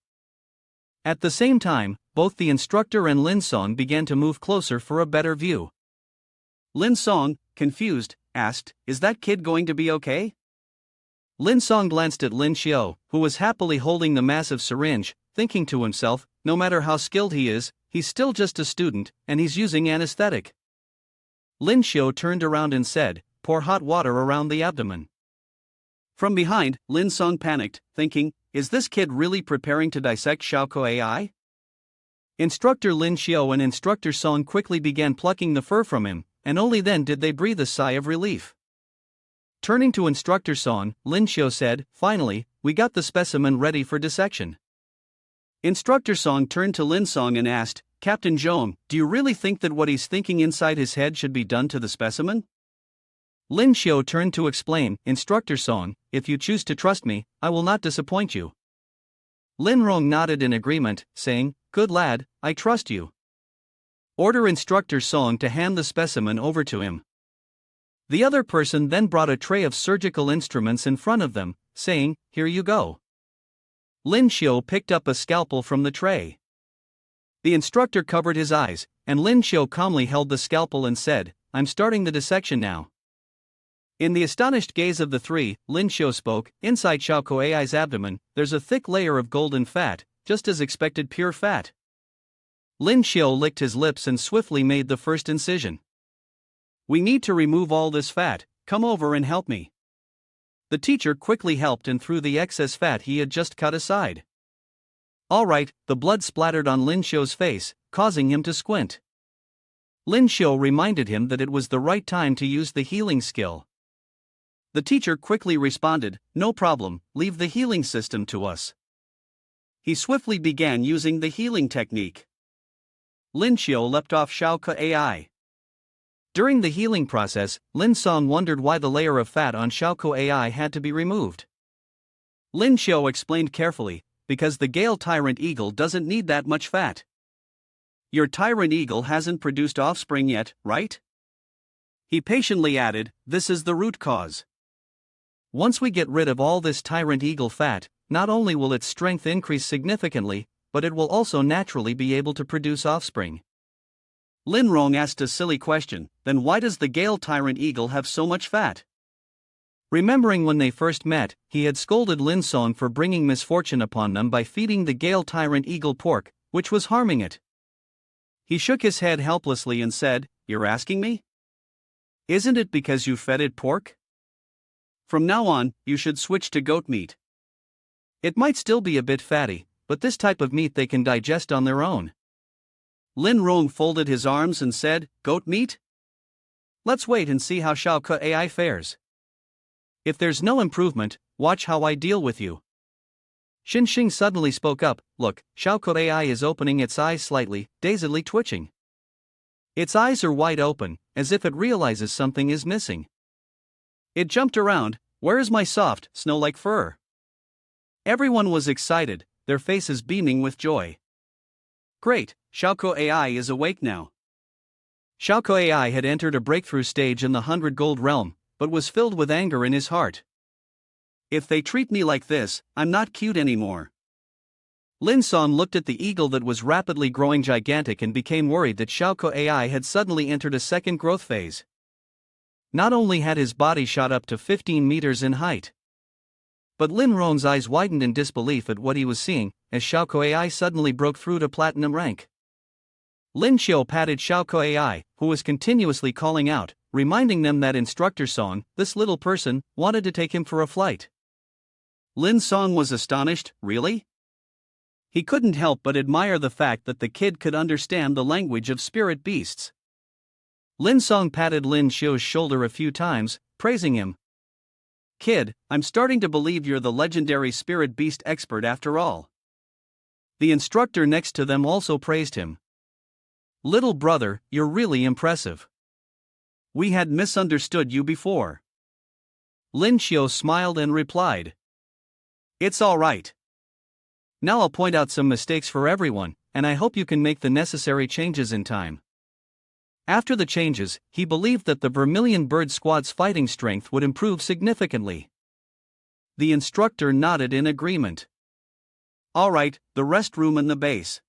At the same time, both the instructor and Lin Song began to move closer for a better view. Lin Song, confused, asked, is that kid going to be okay? Lin Song glanced at Lin Xiao, who was happily holding the massive syringe, thinking to himself, no matter how skilled he is, he's still just a student, and he's using anesthetic. Lin Xiao turned around and said, pour hot water around the abdomen. From behind, Lin Song panicked, thinking, is this kid really preparing to dissect Xiaoko AI? Instructor Lin Xiao and Instructor Song quickly began plucking the fur from him, and only then did they breathe a sigh of relief. Turning to Instructor Song, Lin Xiao said, finally, we got the specimen ready for dissection. Instructor Song turned to Lin Song and asked, Captain Zhong, do you really think that what he's thinking inside his head should be done to the specimen? Lin Xiao turned to explain, Instructor Song, if you choose to trust me, I will not disappoint you. Lin Rong nodded in agreement, saying, good lad, I trust you. Order Instructor Song to hand the specimen over to him. The other person then brought a tray of surgical instruments in front of them, saying, here you go. Lin Xiao picked up a scalpel from the tray. The instructor covered his eyes, and Lin Xiao calmly held the scalpel and said, I'm starting the dissection now. In the astonished gaze of the three, Lin Xiao spoke, inside Xiaoko AI's abdomen, there's a thick layer of golden fat, just as expected pure fat. Lin Xiao licked his lips and swiftly made the first incision. We need to remove all this fat, come over and help me. The teacher quickly helped and threw the excess fat he had just cut aside. All right, the blood splattered on Lin Xiao's face, causing him to squint. Lin Xiao reminded him that it was the right time to use the healing skill. The teacher quickly responded, no problem, leave the healing system to us. He swiftly began using the healing technique. Lin Xiao leapt off Xiaoko AI. During the healing process, Lin Song wondered why the layer of fat on Xiaoko AI had to be removed. Lin Xiao explained carefully, because the Gale Tyrant Eagle doesn't need that much fat. Your Tyrant Eagle hasn't produced offspring yet, right? He patiently added, this is the root cause. Once we get rid of all this Tyrant Eagle fat, not only will its strength increase significantly, but it will also naturally be able to produce offspring. Lin Rong asked a silly question, then why does the Gale Tyrant Eagle have so much fat? Remembering when they first met, he had scolded Lin Song for bringing misfortune upon them by feeding the Gale Tyrant Eagle pork, which was harming it. He shook his head helplessly and said, you're asking me? Isn't it because you fed it pork? From now on, you should switch to goat meat. It might still be a bit fatty, but this type of meat they can digest on their own. Lin Rong folded his arms and said, goat meat? Let's wait and see how Xiaoko AI fares. If there's no improvement, watch how I deal with you. Xin Xing suddenly spoke up, look, Xiaoko AI is opening its eyes slightly, dazedly twitching. Its eyes are wide open, as if it realizes something is missing. It jumped around, where is my soft, snow-like fur? Everyone was excited, their faces beaming with joy. Great, Xiaoko AI is awake now. Xiaoko AI had entered a breakthrough stage in the 100 gold realm, but was filled with anger in his heart. If they treat me like this, I'm not cute anymore. Lin Song looked at the eagle that was rapidly growing gigantic and became worried that Xiaoko AI had suddenly entered a second growth phase. Not only had his body shot up to 15 meters in height, but Lin Rong's eyes widened in disbelief at what he was seeing, as Xiaoko AI suddenly broke through to platinum rank. Lin Xiao patted Xiaoko AI, who was continuously calling out, reminding them that Instructor Song, this little person, wanted to take him for a flight. Lin Song was astonished, really? He couldn't help but admire the fact that the kid could understand the language of spirit beasts. Lin Song patted Lin Xiao's shoulder a few times, praising him. Kid, I'm starting to believe you're the legendary spirit beast expert after all. The instructor next to them also praised him. Little brother, you're really impressive. We had misunderstood you before. Lin Xiao smiled and replied. It's all right. Now I'll point out some mistakes for everyone, and I hope you can make the necessary changes in time. After the changes, he believed that the Vermilion Bird Squad's fighting strength would improve significantly. The instructor nodded in agreement. All right, the rest room in the base.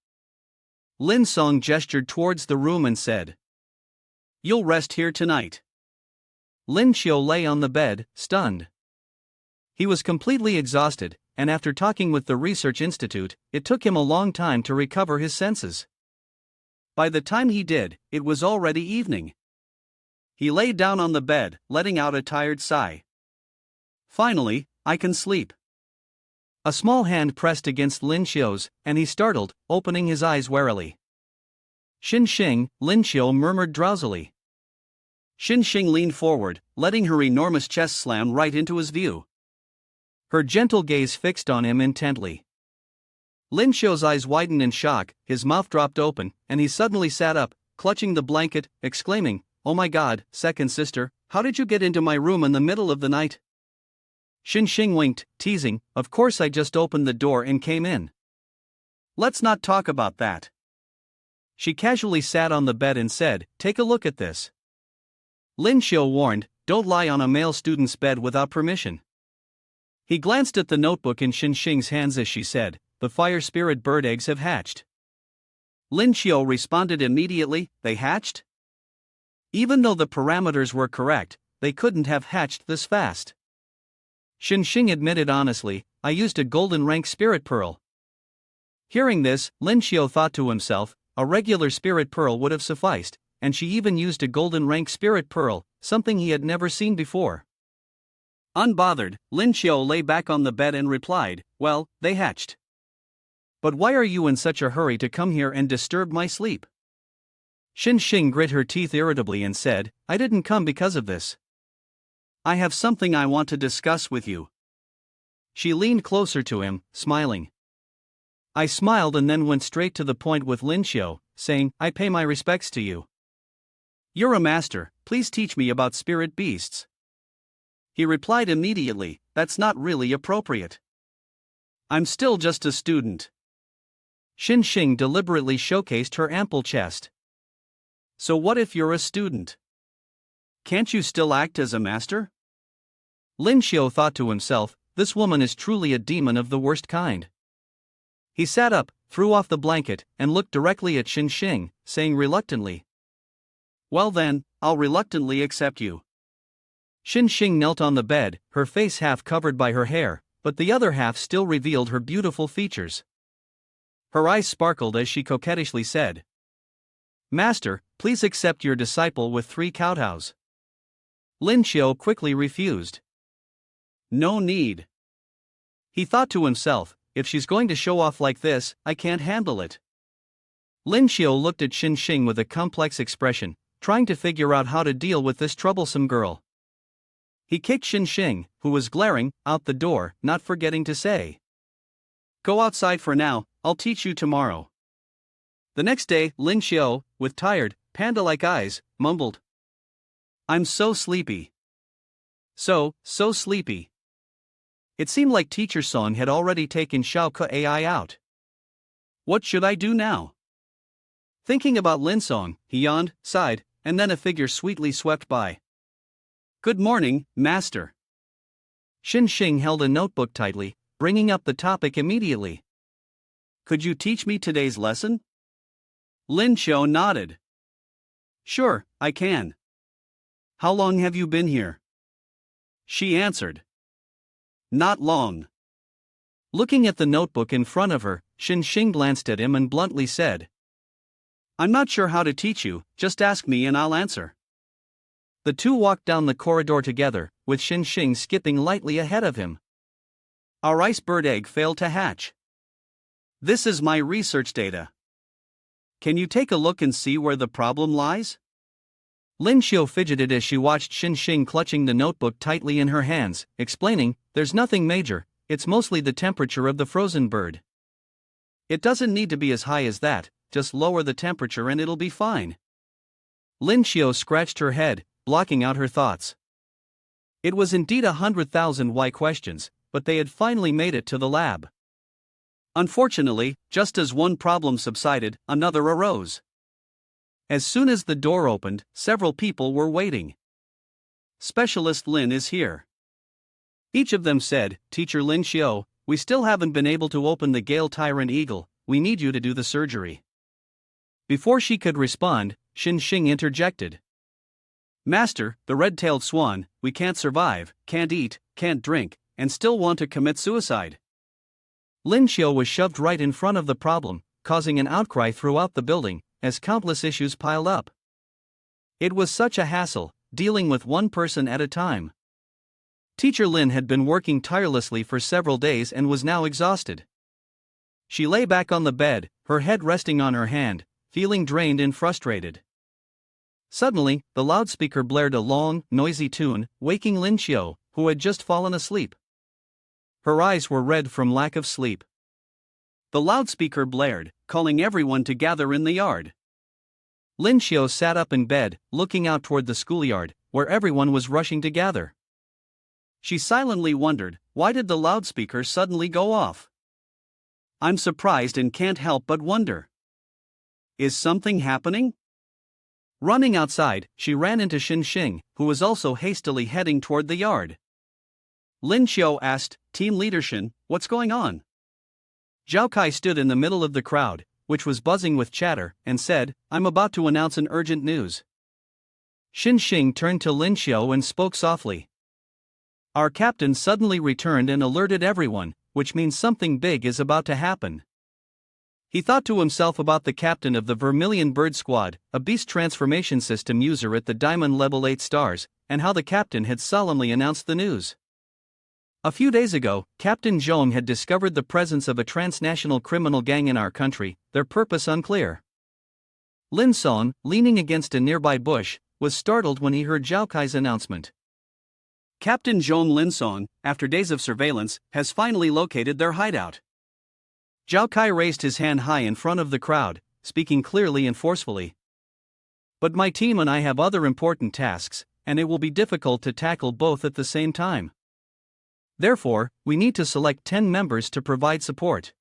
Lin Song gestured towards the room and said, you'll rest here tonight. Lin Xiao lay on the bed, stunned. He was completely exhausted, and after talking with the research institute, it took him a long time to recover his senses. By the time he did, it was already evening. He lay down on the bed, letting out a tired sigh. Finally, I can sleep. A small hand pressed against Lin Xiu's, and he startled, opening his eyes warily. Xin Xing, Lin Xiu murmured drowsily. Xin Xing leaned forward, letting her enormous chest slam right into his view. Her gentle gaze fixed on him intently. Lin Xiu's eyes widened in shock, his mouth dropped open, and he suddenly sat up, clutching the blanket, exclaiming, "Oh my God, second sister, how did you get into my room in the middle of the night?" Xin Xing winked, teasing, "Of course I just opened the door and came in." "Let's not talk about that." She casually sat on the bed and said, "Take a look at this." Lin Xiu warned, "Don't lie on a male student's bed without permission." He glanced at the notebook in Xin Xing's hands as she said, "The fire spirit bird eggs have hatched." Lin Xiu responded immediately, "They hatched?" Even though the parameters were correct, they couldn't have hatched this fast. Xin Xing admitted honestly, "I used a golden rank spirit pearl." Hearing this, Lin Xiu thought to himself, a regular spirit pearl would have sufficed, and she even used a golden rank spirit pearl, something he had never seen before. Unbothered, Lin Xiu lay back on the bed and replied, "Well, they hatched." "But why are you in such a hurry to come here and disturb my sleep?" Xin Xing grit her teeth irritably and said, "I didn't come because of this. I have something I want to discuss with you." She leaned closer to him, smiling. I smiled and then went straight to the point with Lin Xiu, saying, "I pay my respects to you. You're a master, please teach me about spirit beasts." He replied immediately, "That's not really appropriate. I'm still just a student." Xin Xing deliberately showcased her ample chest. "So what if you're a student? Can't you still act as a master?" Lin Xiu thought to himself, "This woman is truly a demon of the worst kind." He sat up, threw off the blanket, and looked directly at Xin Xing, saying reluctantly, "Well then, I'll reluctantly accept you." Xin Xing knelt on the bed, her face half covered by her hair, but the other half still revealed her beautiful features. Her eyes sparkled as she coquettishly said, "Master, please accept your disciple with 3 kowtows." Lin Xiu quickly refused. "No need." He thought to himself, "If she's going to show off like this, I can't handle it." Lin Xiu looked at Xin Xing with a complex expression, trying to figure out how to deal with this troublesome girl. He kicked Xin Xing, who was glaring, out the door, not forgetting to say, "Go outside for now, I'll teach you tomorrow." The next day, Lin Xiu, with tired, panda-like eyes, mumbled, "I'm so sleepy. So sleepy." It seemed like Teacher Song had already taken Xiao Ke AI out. What should I do now? Thinking about Lin Song, he yawned, sighed, and then a figure sweetly swept by. "Good morning, master." Xin Xing held a notebook tightly, bringing up the topic immediately. "Could you teach me today's lesson?" Lin Xiu nodded. "Sure, I can." "How long have you been here?" She answered. "Not long." Looking at the notebook in front of her, Xin Xing glanced at him and bluntly said, "I'm not sure how to teach you, just ask me and I'll answer." The two walked down the corridor together, with Xin Xing skipping lightly ahead of him. "Our ice bird egg failed to hatch. This is my research data. Can you take a look and see where the problem lies?" Lin Xiu fidgeted as she watched Xin Xing clutching the notebook tightly in her hands, explaining, "There's nothing major, it's mostly the temperature of the frozen bird. It doesn't need to be as high as that, just lower the temperature and it'll be fine." Lin Xiu scratched her head, blocking out her thoughts. It was indeed 100,000 why questions, but they had finally made it to the lab. Unfortunately, just as one problem subsided, another arose. As soon as the door opened, several people were waiting. "Specialist Lin is here." Each of them said, "Teacher Lin Xiu, we still haven't been able to open the Gale Tyrant Eagle, we need you to do the surgery." Before she could respond, Xin Xing interjected. "Master, the red-tailed swan, we can't survive, can't eat, can't drink, and still want to commit suicide? Lin Xiu was shoved right in front of the problem, causing an outcry throughout the building, as countless issues piled up. It was such a hassle, dealing with one person at a time. Teacher Lin had been working tirelessly for several days and was now exhausted. She lay back on the bed, her head resting on her hand, feeling drained and frustrated. Suddenly, the loudspeaker blared a long, noisy tune, waking Lin Xiu, who had just fallen asleep. Her eyes were red from lack of sleep. The loudspeaker blared, calling everyone to gather in the yard. Lin Xiu sat up in bed, looking out toward the schoolyard, where everyone was rushing to gather. She silently wondered, why did the loudspeaker suddenly go off? I'm surprised and can't help but wonder. Is something happening? Running outside, she ran into Xin Xing, who was also hastily heading toward the yard. Lin Xiu asked, "Team Leader Xin, what's going on?" Zhao Kai stood in the middle of the crowd, which was buzzing with chatter, and said, "I'm about to announce an urgent news." Xin Xing turned to Lin Xiu and spoke softly. "Our captain suddenly returned and alerted everyone, which means something big is about to happen." He thought to himself about the captain of the Vermilion Bird Squad, a beast transformation system user at the Diamond level 8 stars, and how the captain had solemnly announced the news. A few days ago, Captain Zhong had discovered the presence of a transnational criminal gang in our country, their purpose unclear. Lin Song, leaning against a nearby bush, was startled when he heard Zhao Kai's announcement. Captain Zhong Lin Song, after days of surveillance, has finally located their hideout. Zhao Kai raised his hand high in front of the crowd, speaking clearly and forcefully. "But my team and I have other important tasks, and it will be difficult to tackle both at the same time. Therefore, we need to select 10 members to provide support.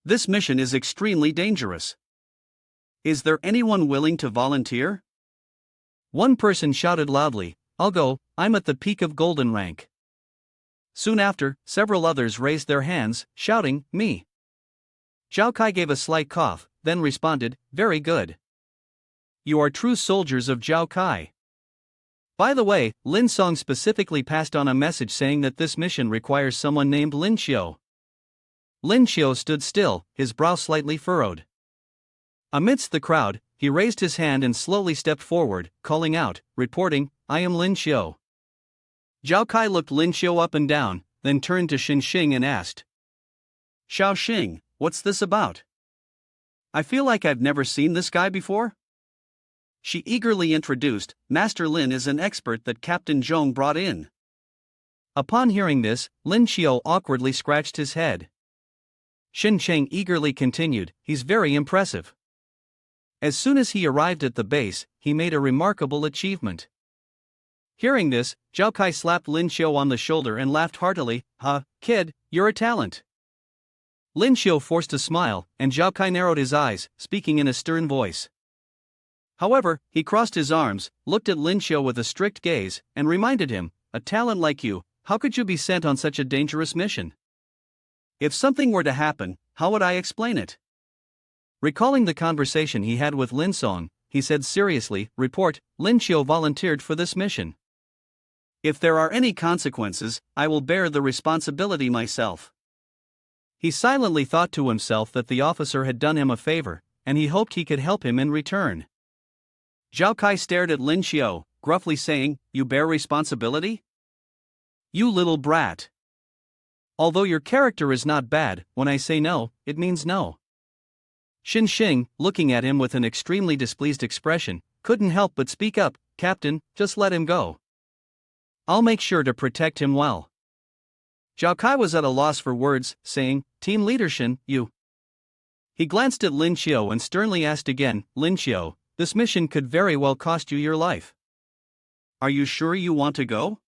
This mission is extremely dangerous. Is there anyone willing to volunteer?" One person shouted loudly, "I'll go, I'm at the peak of golden rank." Soon after, several others raised their hands, shouting, "Me." Zhao Kai gave a slight cough, then responded, "Very good. You are true soldiers of Zhao Kai. By the way, Lin Song specifically passed on a message saying that this mission requires someone named Lin Xiu." Lin Xiu stood still, his brow slightly furrowed. Amidst the crowd, he raised his hand and slowly stepped forward, calling out, reporting, "I am Lin Xiu." Zhao Kai looked Lin Xiu up and down, then turned to Xin Xing and asked, "Xiao Xing, what's this about? I feel like I've never seen this guy before." She eagerly introduced, "Master Lin is an expert that Captain Zhong brought in." Upon hearing this, Lin Xiu awkwardly scratched his head. Xin Cheng eagerly continued, "He's very impressive. As soon as he arrived at the base, he made a remarkable achievement." Hearing this, Zhao Kai slapped Lin Xiu on the shoulder and laughed heartily, "Huh, kid, you're a talent." Lin Xiu forced a smile, and Zhao Kai narrowed his eyes, speaking in a stern voice. However, he crossed his arms, looked at Lin Xiu with a strict gaze, and reminded him, "A talent like you, how could you be sent on such a dangerous mission? If something were to happen, how would I explain it?" Recalling the conversation he had with Lin Song, he said seriously, "Report, Lin Xiu volunteered for this mission. If there are any consequences, I will bear the responsibility myself." He silently thought to himself that the officer had done him a favor, and he hoped he could help him in return. Zhao Kai stared at Lin Xiu, gruffly saying, "You bear responsibility? You little brat. Although your character is not bad, when I say no, it means no." Xin Xing, looking at him with an extremely displeased expression, couldn't help but speak up, "Captain, just let him go. I'll make sure to protect him well." Zhao Kai was at a loss for words, saying, "Team Leader Xin, you." He glanced at Lin Xiu and sternly asked again, "Lin Xiu, this mission could very well cost you your life. Are you sure you want to go?"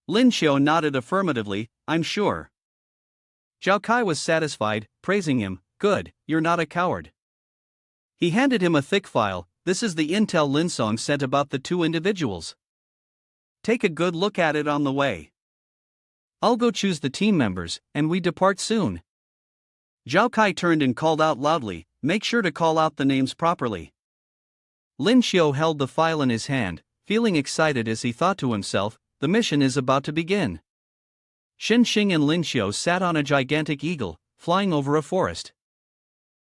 Lin Xiu nodded affirmatively, "I'm sure." Zhao Kai was satisfied, praising him, "Good, you're not a coward." He handed him a thick file. "This is the intel Lin Song sent about the two individuals. Take a good look at it on the way. I'll go choose the team members, and we depart soon." Zhao Kai turned and called out loudly, "Make sure to call out the names properly." Lin Xiu held the file in his hand, feeling excited as he thought to himself, "The mission is about to begin. Xin Xing and Lin Xiu sat on a gigantic eagle, flying over a forest.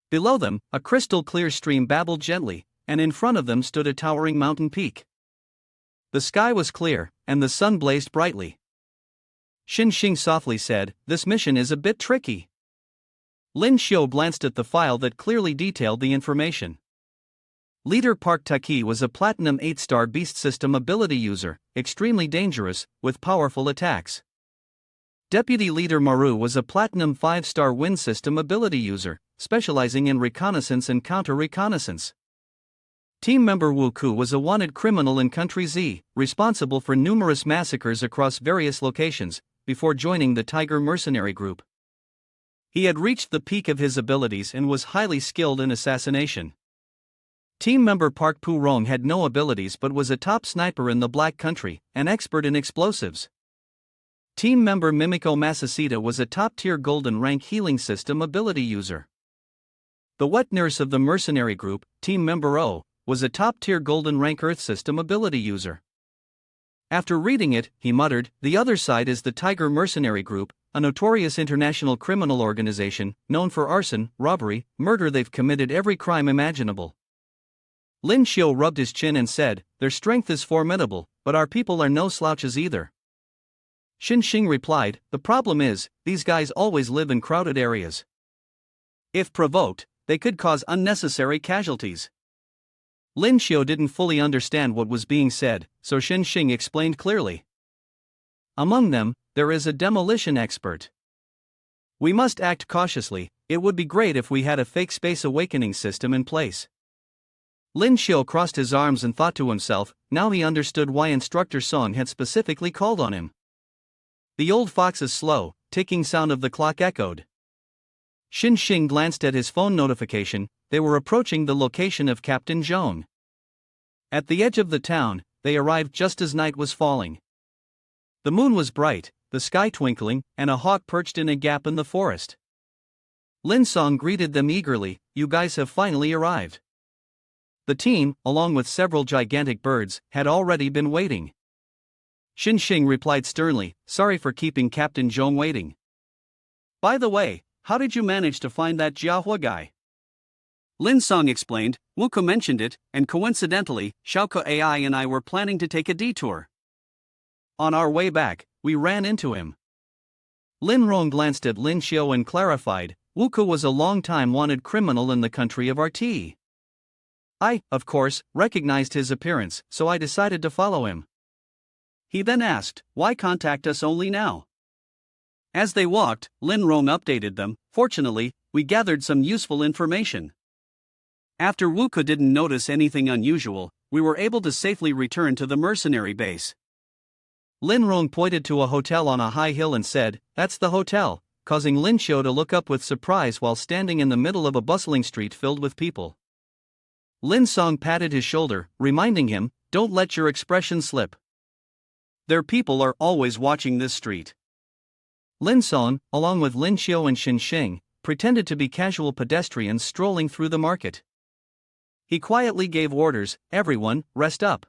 Below them, a crystal-clear stream babbled gently, and in front of them stood a towering mountain peak. The sky was clear, and the sun blazed brightly. Xin Xing softly said, "This mission is a bit tricky." Lin Xiu glanced at the file that clearly detailed the information. Leader Park Taki was a Platinum 8-star Beast System ability user, extremely dangerous, with powerful attacks. Deputy Leader Maru was a Platinum 5-star Wind System ability user, specializing in reconnaissance and counter-reconnaissance. Team member Wu Ku was a wanted criminal in Country Z, responsible for numerous massacres across various locations, before joining the Tiger Mercenary Group. He had reached the peak of his abilities and was highly skilled in assassination. Team member Park Pu Rong had no abilities but was a top sniper in the Black Country, an expert in explosives. Team member Mimiko Masasita was a top-tier golden rank healing system ability user. The wet nurse of the mercenary group, team member O, was a top-tier golden rank earth system ability user. After reading it, he muttered, "The other side is the Tiger Mercenary Group, a notorious international criminal organization, known for arson, robbery, murder. They've committed every crime imaginable." Lin Xiu rubbed his chin and said, "Their strength is formidable, but our people are no slouches either." Xin Xing replied, "The problem is, these guys always live in crowded areas. If provoked, they could cause unnecessary casualties." Lin Xiu didn't fully understand what was being said, so Xin Xing explained clearly. "Among them, there is a demolition expert. We must act cautiously. It would be great if we had a fake space awakening system in place." Lin Xiu crossed his arms and thought to himself, now he understood why Instructor Song had specifically called on him. The old fox's slow, ticking sound of the clock echoed. Xin Xing glanced at his phone notification. They were approaching the location of Captain Zhong. At the edge of the town, they arrived just as night was falling. The moon was bright, the sky twinkling, and a hawk perched in a gap in the forest. Lin Song greeted them eagerly, "You guys have finally arrived." The team, along with several gigantic birds, had already been waiting. Xin Xing replied sternly, "Sorry for keeping Captain Zhong waiting. By the way, how did you manage to find that Jiahua guy?" Lin Song explained, "Wuko mentioned it, and coincidentally, Xiaoko AI and I were planning to take a detour. On our way back, we ran into him." Lin Rong glanced at Lin Xiu and clarified, "Wuko was a long-time wanted criminal in the country of RT. I, of course, recognized his appearance, so I decided to follow him." He then asked, "Why contact us only now?" As they walked, Lin Rong updated them, "Fortunately, we gathered some useful information. After Wuko didn't notice anything unusual, we were able to safely return to the mercenary base." Lin Rong pointed to a hotel on a high hill and said, "That's the hotel," causing Lin Xiu to look up with surprise while standing in the middle of a bustling street filled with people. Lin Song patted his shoulder, reminding him, "Don't let your expression slip. Their people are always watching this street." Lin Song, along with Lin Xiu and Xin Xing, pretended to be casual pedestrians strolling through the market. He quietly gave orders, "Everyone, rest up.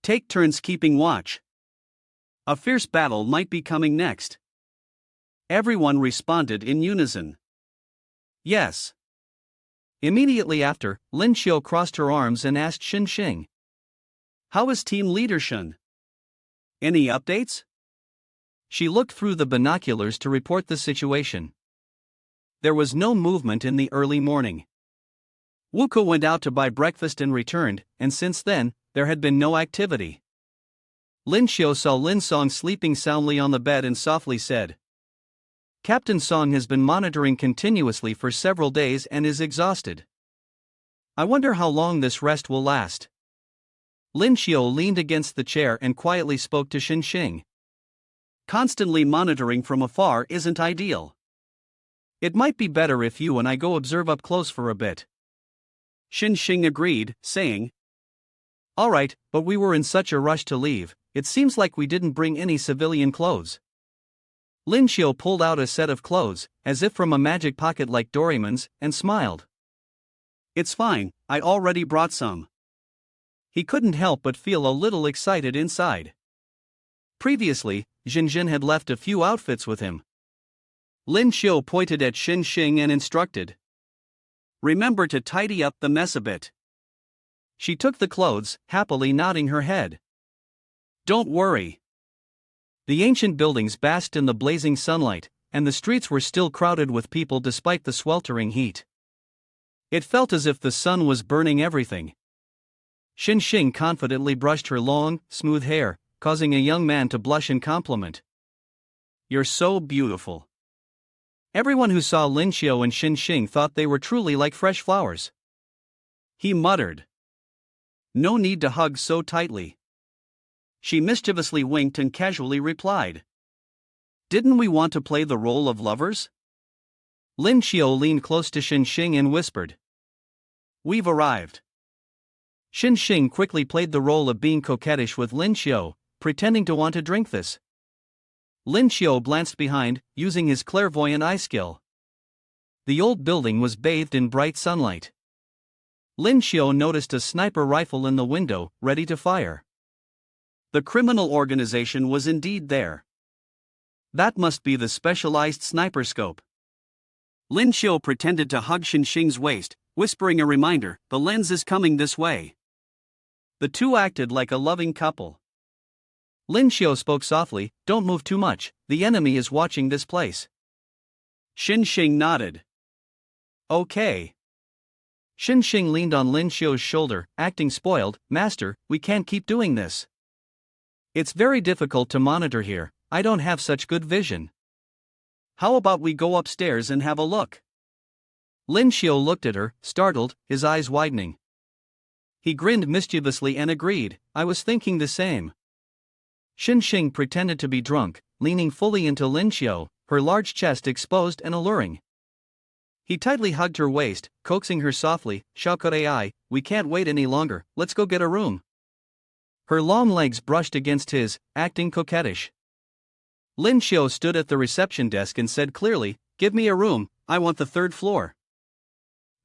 Take turns keeping watch. A fierce battle might be coming next." Everyone responded in unison. "Yes." Immediately after, Lin Xiu crossed her arms and asked Xin Xing, "How is team leader Shun? Any updates?" She looked through the binoculars to report the situation. There was no movement in the early morning. Wuko went out to buy breakfast and returned, and since then, there had been no activity. Lin Xiu saw Lin Song sleeping soundly on the bed and softly said, "Captain Song has been monitoring continuously for several days and is exhausted. I wonder how long this rest will last." Lin Xiu leaned against the chair and quietly spoke to Xin Xing. "Constantly monitoring from afar isn't ideal. It might be better if you and I go observe up close for a bit." Xin Xing agreed, saying, "All right, but we were in such a rush to leave, it seems like we didn't bring any civilian clothes." Lin Xiu pulled out a set of clothes, as if from a magic pocket like Doraemon's, and smiled. "It's fine, I already brought some." He couldn't help but feel a little excited inside. Previously, Jinjin had left a few outfits with him. Lin Xiu pointed at Xin Xing and instructed, "Remember to tidy up the mess a bit." She took the clothes, happily nodding her head. "Don't worry." The ancient buildings basked in the blazing sunlight, and the streets were still crowded with people despite the sweltering heat. It felt as if the sun was burning everything. Xin Xing confidently brushed her long, smooth hair, causing a young man to blush in compliment. "You're so beautiful." Everyone who saw Lin Xiu and Xin Xing thought they were truly like fresh flowers. He muttered, "No need to hug so tightly." She mischievously winked and casually replied, "Didn't we want to play the role of lovers?" Lin Xiu leaned close to Xin Xing and whispered, "We've arrived." Xin Xing quickly played the role of being coquettish with Lin Xiu, pretending to want to drink this. Lin Xiu glanced behind, using his clairvoyant eye skill. The old building was bathed in bright sunlight. Lin Xiu noticed a sniper rifle in the window, ready to fire. The criminal organization was indeed there. That must be the specialized sniper scope. Lin Xiu pretended to hug Xin Xing's waist, whispering a reminder, "The lens is coming this way." The two acted like a loving couple. Lin Xiu spoke softly, "Don't move too much, the enemy is watching this place." Xin Xing nodded. "Okay." Xin Xing leaned on Lin Xiu's shoulder, acting spoiled, "Master, we can't keep doing this. It's very difficult to monitor here, I don't have such good vision. How about we go upstairs and have a look?" Lin Xiu looked at her, startled, his eyes widening. He grinned mischievously and agreed, "I was thinking the same." Xin Xing pretended to be drunk, leaning fully into Lin Xiu, her large chest exposed and alluring. He tightly hugged her waist, coaxing her softly, "Xiaokurei, we can't wait any longer, let's go get a room." Her long legs brushed against his, acting coquettish. Lin Xiu stood at the reception desk and said clearly, "Give me a room, I want the third floor."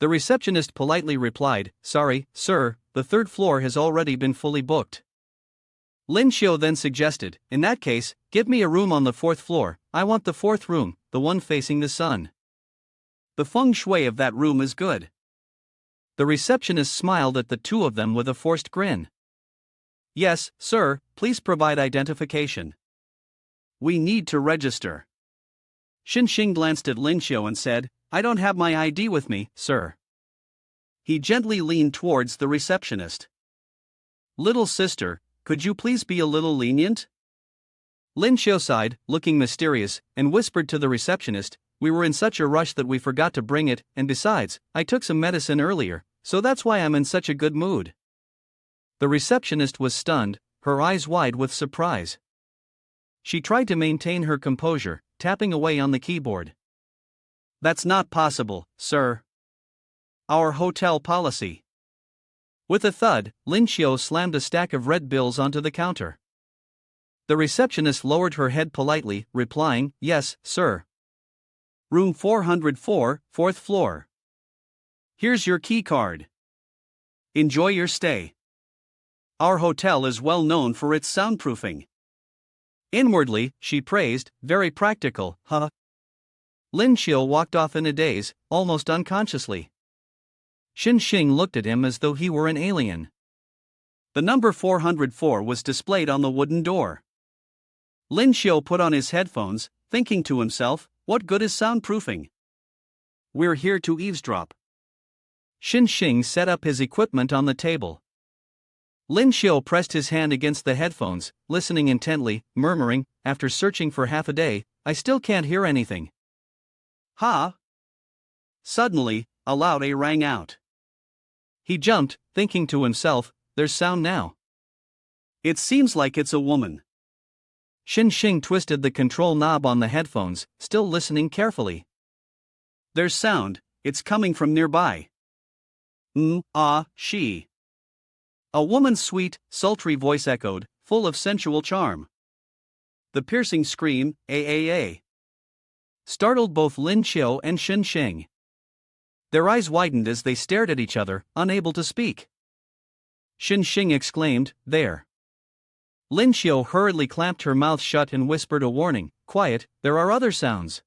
The receptionist politely replied, "Sorry, sir, the third floor has already been fully booked." Lin Xiu then suggested, "In that case, give me a room on the fourth floor, I want the fourth room, the one facing the sun. The feng shui of that room is good." The receptionist smiled at the two of them with a forced grin. "Yes, sir, please provide identification. We need to register." Xin Xing glanced at Lin Xiu and said, "I don't have my ID with me, sir." He gently leaned towards the receptionist. "Little sister, could you please be a little lenient?" Lin Xiu sighed, looking mysterious, and whispered to the receptionist, "We were in such a rush that we forgot to bring it, and besides, I took some medicine earlier, so that's why I'm in such a good mood." The receptionist was stunned, her eyes wide with surprise. She tried to maintain her composure, tapping away on the keyboard. "That's not possible, sir. Our hotel policy." With a thud, Lin Xiu slammed a stack of red bills onto the counter. The receptionist lowered her head politely, replying, "Yes, sir. Room 404, fourth floor. Here's your key card. Enjoy your stay. Our hotel is well known for its soundproofing." Inwardly, she praised, "Very practical, huh?" Lin Xiu walked off in a daze, almost unconsciously. Xin Xing looked at him as though he were an alien. The number 404 was displayed on the wooden door. Lin Xiu put on his headphones, thinking to himself, "What good is soundproofing? We're here to eavesdrop." Xin Xing set up his equipment on the table. Lin Xiu pressed his hand against the headphones, listening intently, murmuring, after searching for half a day, "I still can't hear anything." "Ha!" Suddenly, a loud A rang out. He jumped, thinking to himself, "There's sound now. It seems like it's a woman." Xin Xing twisted the control knob on the headphones, still listening carefully. "There's sound, it's coming from nearby. She." A woman's sweet, sultry voice echoed, full of sensual charm. The piercing scream, "A." Startled both Lin Xiu and Xin Xing. Their eyes widened as they stared at each other, unable to speak. Xin Xing exclaimed, "There. Lin Xiao hurriedly clamped her mouth shut and whispered a warning, "Quiet, there are other sounds."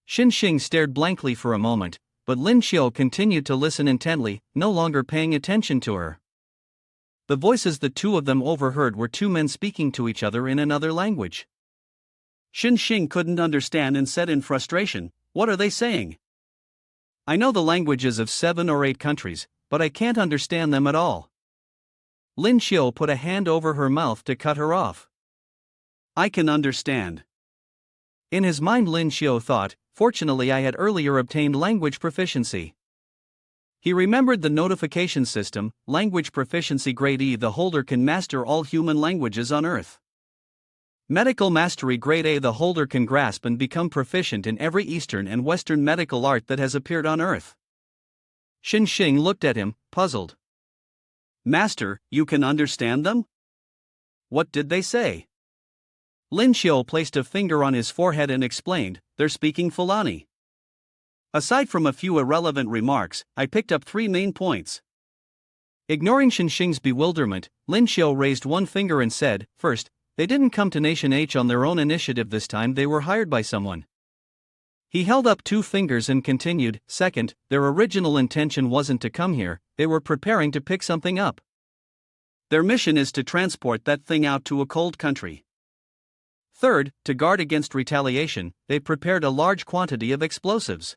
Xin Xing stared blankly for a moment, but Lin Xiao continued to listen intently, no longer paying attention to her. The voices the two of them overheard were two men speaking to each other in another language. Xin Xing couldn't understand and said in frustration, "What are they saying? I know the languages of 7 or 8 countries, but I can't understand them at all." Lin Xiao put a hand over her mouth to cut her off. "I can understand." In his mind, Lin Xiao thought, "Fortunately, I had earlier obtained language proficiency." He remembered the notification system, language proficiency grade E. The holder can master all human languages on Earth. Medical mastery grade A. The holder can grasp and become proficient in every Eastern and Western medical art that has appeared on Earth. Xin Xing looked at him, puzzled. "Master, you can understand them? What did they say?" Lin Xiao placed a finger on his forehead and explained, "They're speaking Fulani. Aside from a few irrelevant remarks, I picked up 3 main points." Ignoring Xin Xing's bewilderment, Lin Xiao raised one finger and said, "First, they didn't come to Nation H on their own initiative this time, they were hired by someone." He held up 2 fingers and continued, "Second, their original intention wasn't to come here, they were preparing to pick something up. Their mission is to transport that thing out to a cold country. Third, to guard against retaliation, they prepared a large quantity of explosives.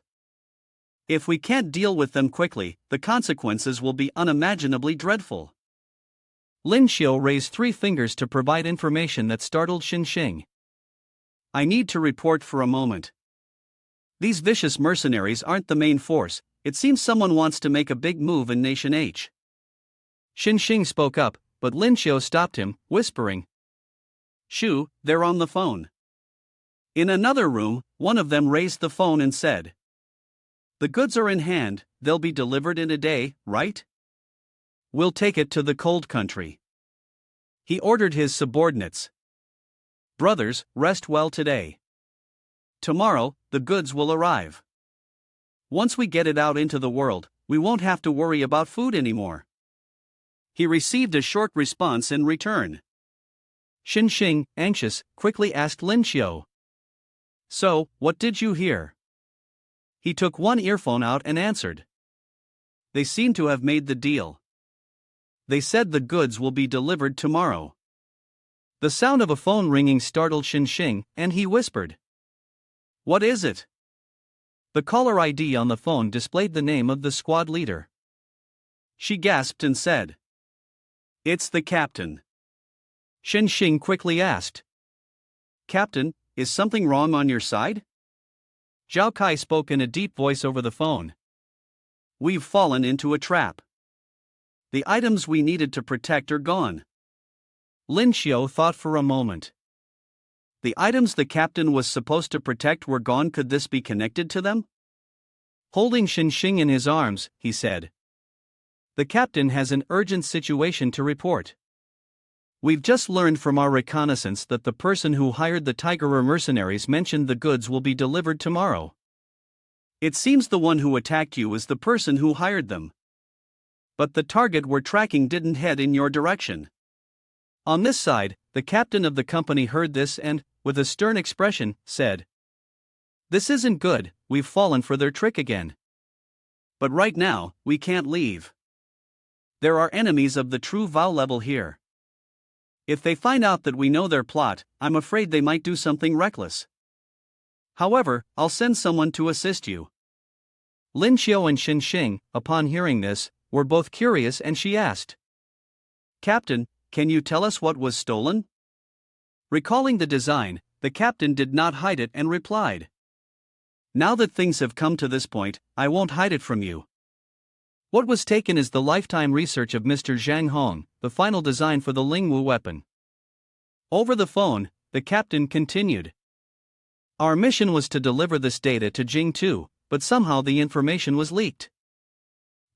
If we can't deal with them quickly, the consequences will be unimaginably dreadful." Lin Xiao raised 3 fingers to provide information that startled Xin Xing. "I need to report for a moment. These vicious mercenaries aren't the main force, it seems someone wants to make a big move in Nation H." Xin Xing spoke up, but Lin Xiao stopped him, whispering, "Shu, they're on the phone." In another room, one of them raised the phone and said, "The goods are in hand, they'll be delivered in a day, right? We'll take it to the cold country." He ordered his subordinates, "Brothers, rest well today. Tomorrow, the goods will arrive. Once we get it out into the world, we won't have to worry about food anymore." He received a short response in return. Xin Xing, anxious, quickly asked Lin Xiao, "So, what did you hear?" He took one earphone out and answered, "They seem to have made the deal. They said the goods will be delivered tomorrow." The sound of a phone ringing startled Xin Xing, and he whispered, "What is it?" The caller ID on the phone displayed the name of the squad leader. She gasped and said, "It's the captain." Xin Xing quickly asked, "Captain, is something wrong on your side?" Zhao Kai spoke in a deep voice over the phone. "We've fallen into a trap. The items we needed to protect are gone." Lin Xiao thought for a moment. The items the captain was supposed to protect were gone. Could this be connected to them? Holding Xin Xing in his arms, he said, "The captain has an urgent situation to report. We've just learned from our reconnaissance that the person who hired the Tigerer mercenaries mentioned the goods will be delivered tomorrow. It seems the one who attacked you is the person who hired them. But the target we're tracking didn't head in your direction." On this side, the captain of the company heard this and, with a stern expression, said, "This isn't good, we've fallen for their trick again. But right now, we can't leave. There are enemies of the true vow level here. If they find out that we know their plot, I'm afraid they might do something reckless. However, I'll send someone to assist you." Lin Xiao and Xin Xing, upon hearing this, were both curious, and she asked, "Captain, can you tell us what was stolen?" Recalling the design, the captain did not hide it and replied, "Now that things have come to this point, I won't hide it from you. What was taken is the lifetime research of Mr. Zhang Hong, the final design for the Lingwu weapon." Over the phone, the captain continued, "Our mission was to deliver this data to Jing Tu, but somehow the information was leaked."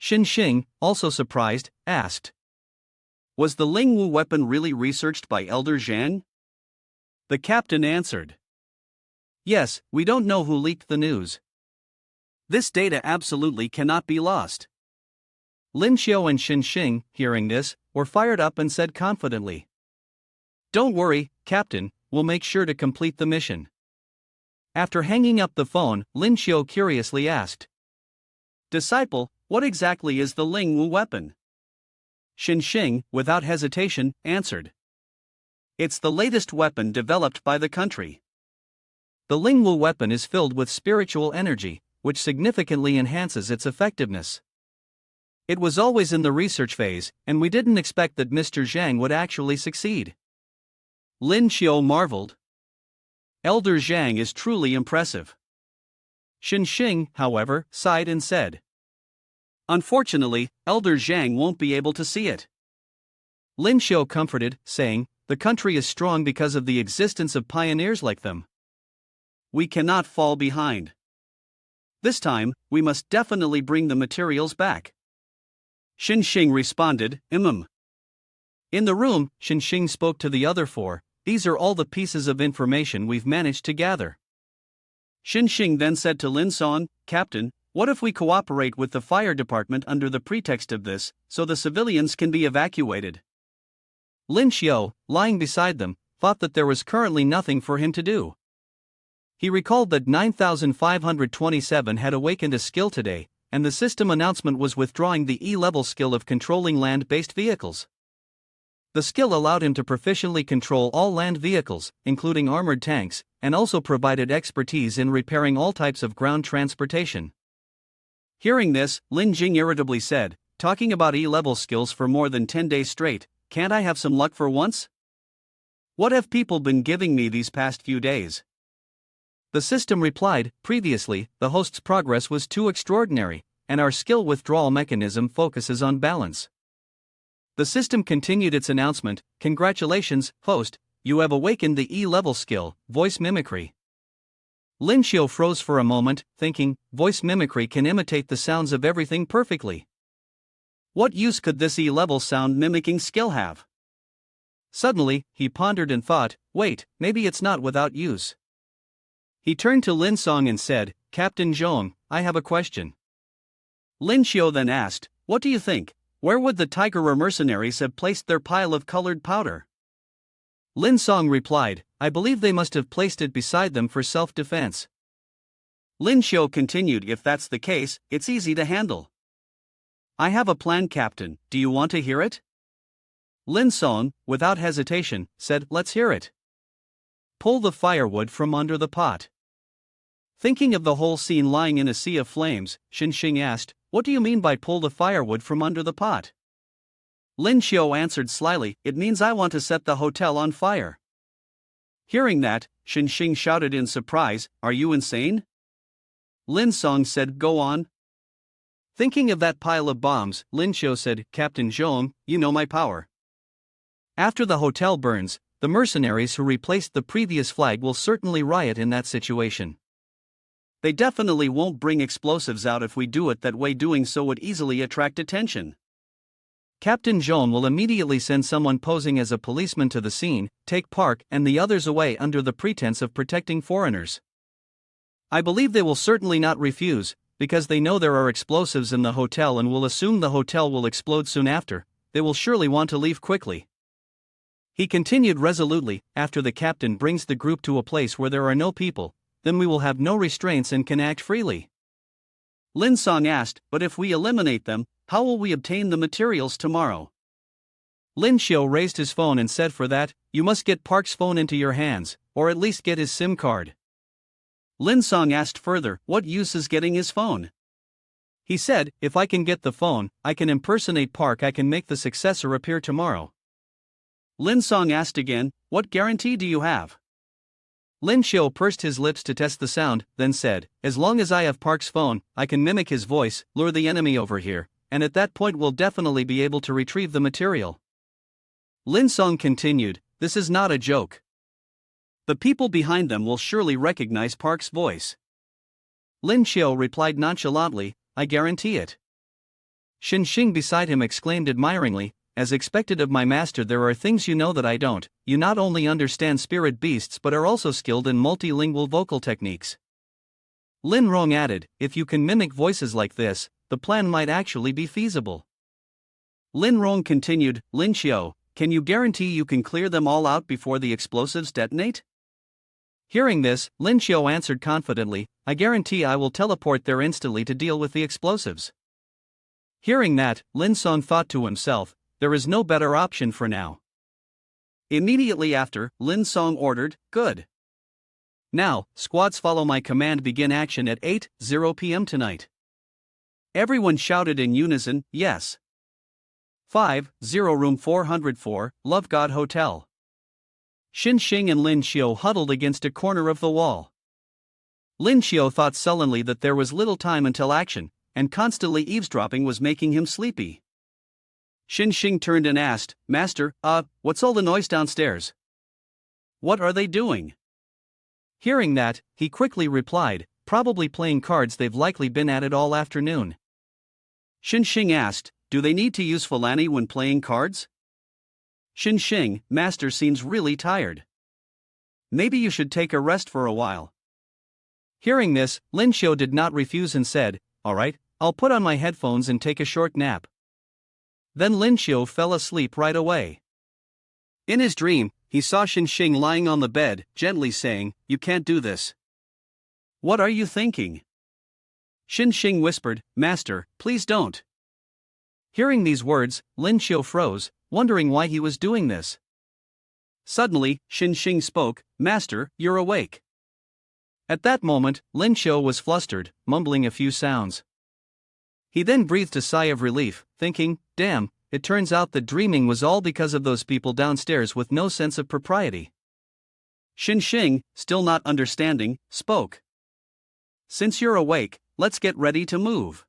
Xin Xing, also surprised, asked, "Was the Lingwu weapon really researched by Elder Zhang?" The captain answered, "Yes, we don't know who leaked the news. This data absolutely cannot be lost." Lin Xiao and Xin Xing, hearing this, were fired up and said confidently, Don't worry, Captain, we'll make sure to complete the mission. After hanging up the phone, Lin Xiu curiously asked, Disciple, what exactly is the Lingwu weapon? Xin Xing, without hesitation, answered, It's the latest weapon developed by the country. The Lingwu weapon is filled with spiritual energy, which significantly enhances its effectiveness. It was always in the research phase, and we didn't expect that Mr. Zhang would actually succeed. Lin Xiu marveled. Elder Zhang is truly impressive. Xin Xing, however, sighed and said, Unfortunately, Elder Zhang won't be able to see it. Lin Xiu comforted, saying, The country is strong because of the existence of pioneers like them. We cannot fall behind. This time, we must definitely bring the materials back. Xin Xing responded, In the room, Xin Xing spoke to the other four, These are all the pieces of information we've managed to gather. Xin Xing then said to Lin Song, Captain, what if we cooperate with the fire department under the pretext of this, so the civilians can be evacuated? Lin Xiu, lying beside them, thought that there was currently nothing for him to do. He recalled that 9527 had awakened a skill today, and the system announcement was withdrawing the E-level skill of controlling land-based vehicles. The skill allowed him to proficiently control all land vehicles, including armored tanks, and also provided expertise in repairing all types of ground transportation. Hearing this, Lin Jing irritably said, Talking about E-level skills for more than 10 days straight, can't I have some luck for once? What have people been giving me these past few days? The system replied, Previously, the host's progress was too extraordinary, and our skill withdrawal mechanism focuses on balance. The system continued its announcement, Congratulations, host, you have awakened the E-level skill, voice mimicry. Lin Xiu froze for a moment, thinking, voice mimicry can imitate the sounds of everything perfectly. What use could this E-level sound mimicking skill have? Suddenly, he pondered and thought, wait, maybe it's not without use. He turned to Lin Song and said, Captain Zhong, I have a question. Lin Xiu then asked, What do you think? Where would the Tiger mercenaries have placed their pile of colored powder? Lin Song replied, I believe they must have placed it beside them for self-defense. Lin Xiu continued, If that's the case, it's easy to handle. I have a plan, Captain, do you want to hear it? Lin Song, without hesitation, said, Let's hear it. Pull the firewood from under the pot. Thinking of the whole scene lying in a sea of flames, Xin Xing asked, What do you mean by pull the firewood from under the pot? Lin Xiu answered slyly, It means I want to set the hotel on fire. Hearing that, Xin Xing shouted in surprise, Are you insane? Lin Song said, Go on. Thinking of that pile of bombs, Lin Xiu said, Captain Zhong, you know my power. After the hotel burns, the mercenaries who replaced the previous flag will certainly riot in that situation. They definitely won't bring explosives out if we do it that way. Doing so would easily attract attention. Captain Zhong will immediately send someone posing as a policeman to the scene, take Park and the others away under the pretense of protecting foreigners. I believe they will certainly not refuse, because they know there are explosives in the hotel and will assume the hotel will explode soon after. They will surely want to leave quickly. He continued resolutely, After the captain brings the group to a place where there are no people, then we will have no restraints and can act freely. Lin Song asked, But if we eliminate them, how will we obtain the materials tomorrow? Lin Xiu raised his phone and said, For that, you must get Park's phone into your hands, or at least get his SIM card. Lin Song asked further, What use is getting his phone? He said, If I can get the phone, I can impersonate Park. I can make the successor appear tomorrow. Lin Song asked again, What guarantee do you have? Lin Xiu pursed his lips to test the sound, then said, As long as I have Park's phone, I can mimic his voice, lure the enemy over here, and at that point we'll definitely be able to retrieve the material. Lin Song continued, This is not a joke. The people behind them will surely recognize Park's voice. Lin Xiu replied nonchalantly, I guarantee it. Xin Xing beside him exclaimed admiringly, As expected of my master, there are things you know that I don't. You not only understand spirit beasts but are also skilled in multilingual vocal techniques. Lin Rong added, If you can mimic voices like this, the plan might actually be feasible. Lin Rong continued, Lin Xiu, can you guarantee you can clear them all out before the explosives detonate? Hearing this, Lin Xiu answered confidently, I guarantee I will teleport there instantly to deal with the explosives. Hearing that, Lin Song thought to himself, there is no better option for now. Immediately after, Lin Song ordered, good. Now, squads follow my command, begin action at 8:00 p.m. tonight. Everyone shouted in unison, yes. 5:00 room 404, Love God Hotel. Xin Xing and Lin Xiu huddled against a corner of the wall. Lin Xiu thought sullenly that there was little time until action, and constantly eavesdropping was making him sleepy. Xin Xing turned and asked, Master, what's all the noise downstairs? What are they doing? Hearing that, he quickly replied, probably playing cards, they've likely been at it all afternoon. Xin Xing asked, do they need to use Falani when playing cards? Xin Xing, Master seems really tired. Maybe you should take a rest for a while. Hearing this, Lin Xiu did not refuse and said, alright, I'll put on my headphones and take a short nap. Then Lin Xiu fell asleep right away. In his dream, he saw Xin Xing lying on the bed, gently saying, you can't do this. What are you thinking? Xin Xing whispered, Master, please don't. Hearing these words, Lin Xiu froze, wondering why he was doing this. Suddenly, Xin Xing spoke, Master, you're awake. At that moment, Lin Xiu was flustered, mumbling a few sounds. He then breathed a sigh of relief, thinking, damn, it turns out that dreaming was all because of those people downstairs with no sense of propriety. Xin Xing, still not understanding, spoke. Since you're awake, let's get ready to move.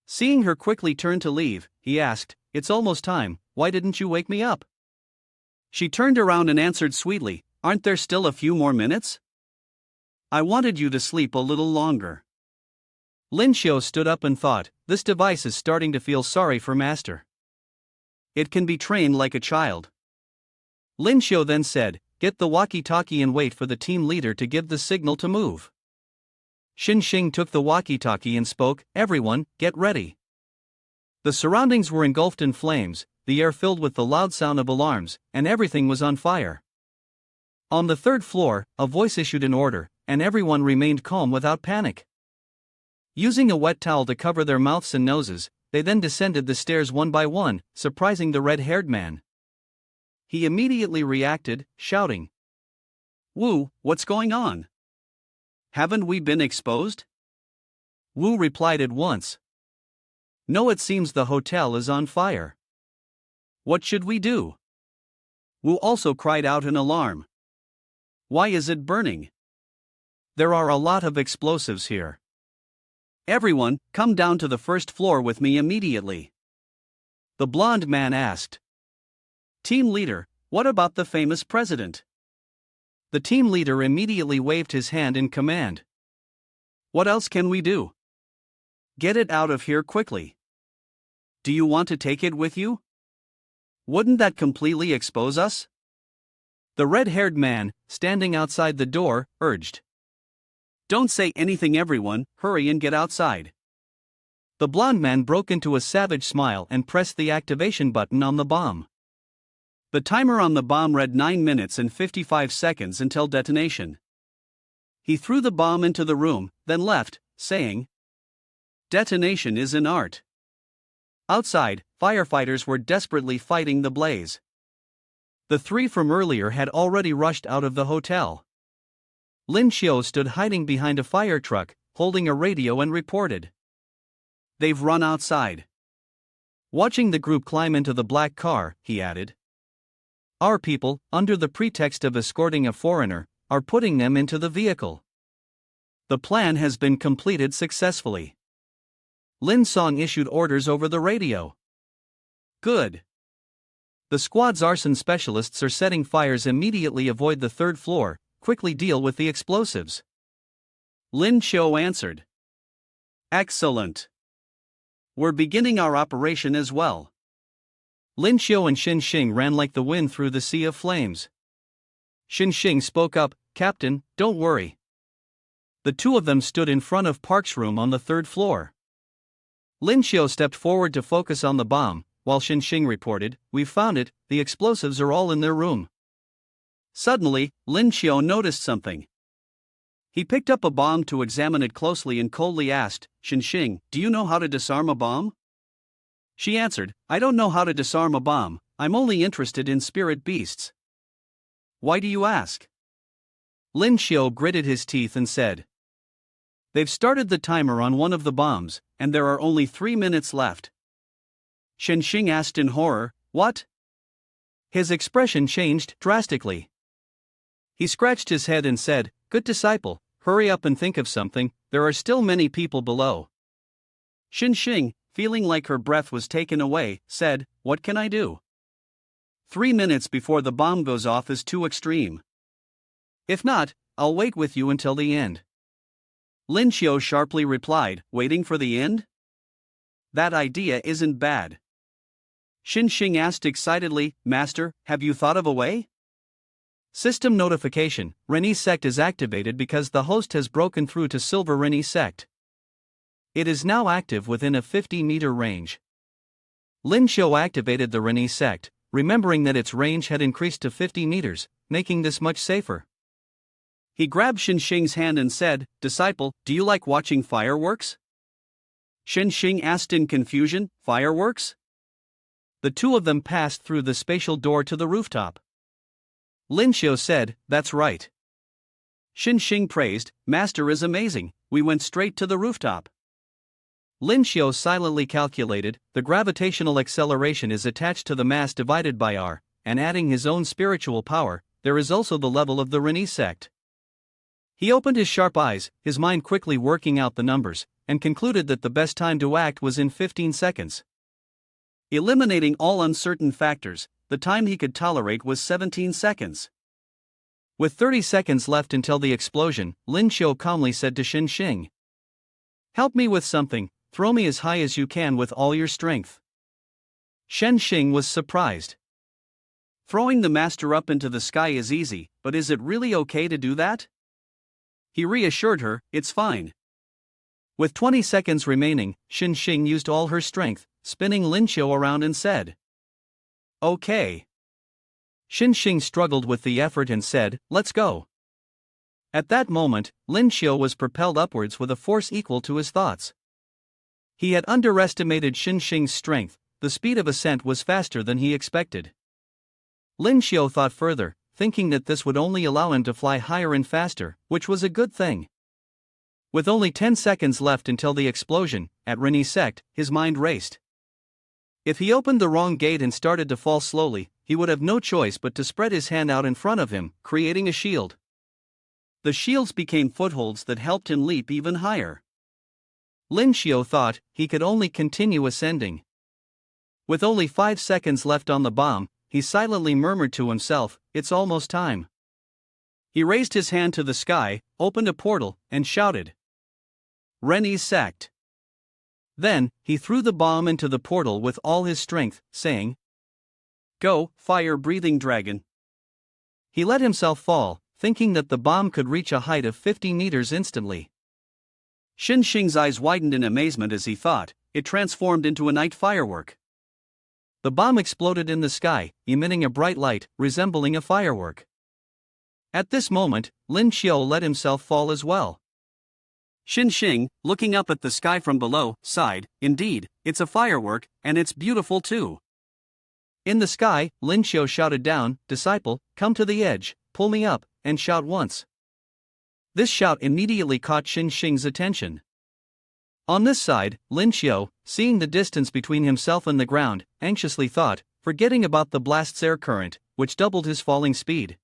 Seeing her quickly turn to leave, he asked, it's almost time, why didn't you wake me up? She turned around and answered sweetly, aren't there still a few more minutes? I wanted you to sleep a little longer. Lin Xiu stood up and thought, this device is starting to feel sorry for Master. It can be trained like a child. Lin Xiu then said, get the walkie-talkie and wait for the team leader to give the signal to move. Xin Xing took the walkie-talkie and spoke, everyone, get ready. The surroundings were engulfed in flames, the air filled with the loud sound of alarms, and everything was on fire. On the third floor, a voice issued an order, and everyone remained calm without panic. Using a wet towel to cover their mouths and noses, they then descended the stairs one by one, surprising the red-haired man. He immediately reacted, shouting, Wu, what's going on? Haven't we been exposed? Wu replied at once. No, it seems the hotel is on fire. What should we do? Wu also cried out in alarm. Why is it burning? There are a lot of explosives here. Everyone, come down to the first floor with me immediately. The blonde man asked. Team leader, what about the famous president? The team leader immediately waved his hand in command. What else can we do? Get it out of here quickly. Do you want to take it with you? Wouldn't that completely expose us? The red-haired man, standing outside the door, urged. Don't say anything, everyone, hurry and get outside. The blonde man broke into a savage smile and pressed the activation button on the bomb. The timer on the bomb read 9 minutes and 55 seconds until detonation. He threw the bomb into the room, then left, saying, Detonation is an art. Outside, firefighters were desperately fighting the blaze. The three from earlier had already rushed out of the hotel. Lin Xiu stood hiding behind a fire truck, holding a radio and reported. They've run outside. Watching the group climb into the black car, he added. Our people, under the pretext of escorting a foreigner, are putting them into the vehicle. The plan has been completed successfully. Lin Song issued orders over the radio. Good. The squad's arson specialists are setting fires immediately. Avoid the third floor, quickly deal with the explosives. Lin Xiu answered. Excellent. We're beginning our operation as well. Lin Xiu and Xin Xing ran like the wind through the sea of flames. Xin Xing spoke up, Captain, don't worry. The two of them stood in front of Park's room on the third floor. Lin Xiu stepped forward to focus on the bomb, while Xin Xing reported, "We've found it, the explosives are all in their room." Suddenly, Lin Xiao noticed something. He picked up a bomb to examine it closely and coldly asked, "Xin Xing, do you know how to disarm a bomb?" She answered, "I don't know how to disarm a bomb, I'm only interested in spirit beasts." "Why do you ask?" Lin Xiao gritted his teeth and said, "They've started the timer on one of the bombs, and there are only 3 minutes left." Xin Xing asked in horror, "What?" His expression changed drastically. He scratched his head and said, "Good disciple, hurry up and think of something, there are still many people below." Xin Xing, feeling like her breath was taken away, said, "What can I do? 3 minutes before the bomb goes off is too extreme. If not, I'll wait with you until the end." Lin Xiao sharply replied, "Waiting for the end? That idea isn't bad." Xin Xing asked excitedly, "Master, have you thought of a way?" System notification, Reni sect is activated because the host has broken through to Silver Reni sect. It is now active within a 50-meter range. Lin Xiao activated the Reni sect, remembering that its range had increased to 50 meters, making this much safer. He grabbed Xin Xing's hand and said, "Disciple, do you like watching fireworks?" Xin Xing asked in confusion, "Fireworks?" The two of them passed through the spatial door to the rooftop. Lin Xiao said, "That's right." Xin Xing praised, "Master is amazing, we went straight to the rooftop." Lin Xiao silently calculated, the gravitational acceleration is attached to the mass divided by r, and adding his own spiritual power, there is also the level of the Reni sect. He opened his sharp eyes, his mind quickly working out the numbers, and concluded that the best time to act was in 15 seconds. Eliminating all uncertain factors, the time he could tolerate was 17 seconds. With 30 seconds left until the explosion, Lin Xiao calmly said to Xin Xing, "Help me with something, throw me as high as you can with all your strength." Xin Xing was surprised. "Throwing the master up into the sky is easy, but is it really okay to do that?" He reassured her, "It's fine." With 20 seconds remaining, Xin Xing used all her strength, spinning Lin Xiao around and said, "Okay." Xin Xing struggled with the effort and said, "Let's go." At that moment, Lin Xiao was propelled upwards with a force equal to his thoughts. He had underestimated Xin Xing's strength, the speed of ascent was faster than he expected. Lin Xiao thought further, thinking that this would only allow him to fly higher and faster, which was a good thing. With only 10 seconds left until the explosion, at Reni sect, his mind raced. If he opened the wrong gate and started to fall slowly, he would have no choice but to spread his hand out in front of him, creating a shield. The shields became footholds that helped him leap even higher. Lin Xiao thought he could only continue ascending. With only 5 seconds left on the bomb, he silently murmured to himself, "It's almost time." He raised his hand to the sky, opened a portal, and shouted, "Reni sect." Then, he threw the bomb into the portal with all his strength, saying, "Go, fire-breathing dragon." He let himself fall, thinking that the bomb could reach a height of 50 meters instantly. Xin Xing's eyes widened in amazement as he thought, it transformed into a night firework. The bomb exploded in the sky, emitting a bright light, resembling a firework. At this moment, Lin Xiao let himself fall as well. Xin Xing, looking up at the sky from below, sighed, "Indeed, it's a firework, and it's beautiful too." In the sky, Lin Xiao shouted down, "Disciple, come to the edge, pull me up, and shout once." This shout immediately caught Xin Xing's attention. On this side, Lin Xiao, seeing the distance between himself and the ground, anxiously thought, forgetting about the blast's air current, which doubled his falling speed.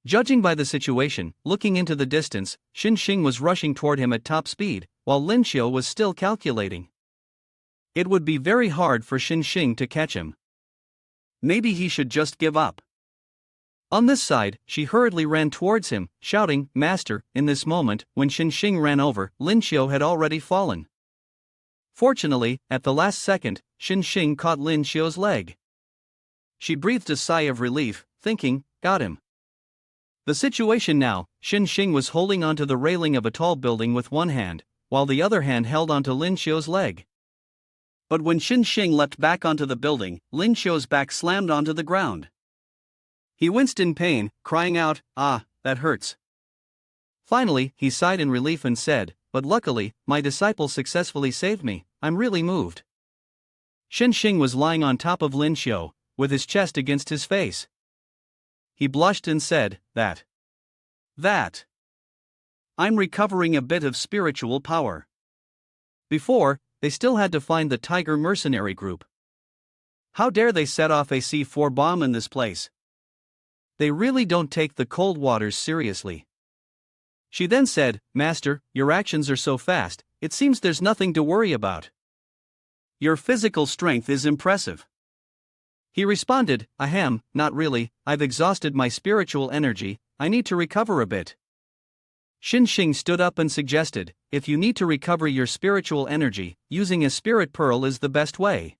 Judging by the situation, looking into the distance, Xin Xing was rushing toward him at top speed, while Lin Xiao was still calculating. It would be very hard for Xin Xing to catch him. Maybe he should just give up. On this side, she hurriedly ran towards him, shouting, "Master." In this moment, when Xin Xing ran over, Lin Xiao had already fallen. Fortunately, at the last second, Xin Xing caught Lin Xiao's leg. She breathed a sigh of relief, thinking, "Got him." The situation now, Xin Xing was holding onto the railing of a tall building with one hand, while the other hand held onto Lin Xiao's leg. But when Xin Xing leapt back onto the building, Lin Xiu's back slammed onto the ground. He winced in pain, crying out, "Ah, that hurts." Finally, he sighed in relief and said, "But luckily, my disciple successfully saved me. I'm really moved." Xin Xing was lying on top of Lin Xiu, with his chest against his face. He blushed and said, That. I'm recovering a bit of spiritual power." Before, they still had to find the Tiger mercenary group. How dare they set off a C4 bomb in this place? They really don't take the cold waters seriously. She then said, "Master, your actions are so fast, it seems there's nothing to worry about. Your physical strength is impressive." He responded, "Ahem, not really, I've exhausted my spiritual energy, I need to recover a bit." Xin Xing stood up and suggested, "If you need to recover your spiritual energy, using a spirit pearl is the best way."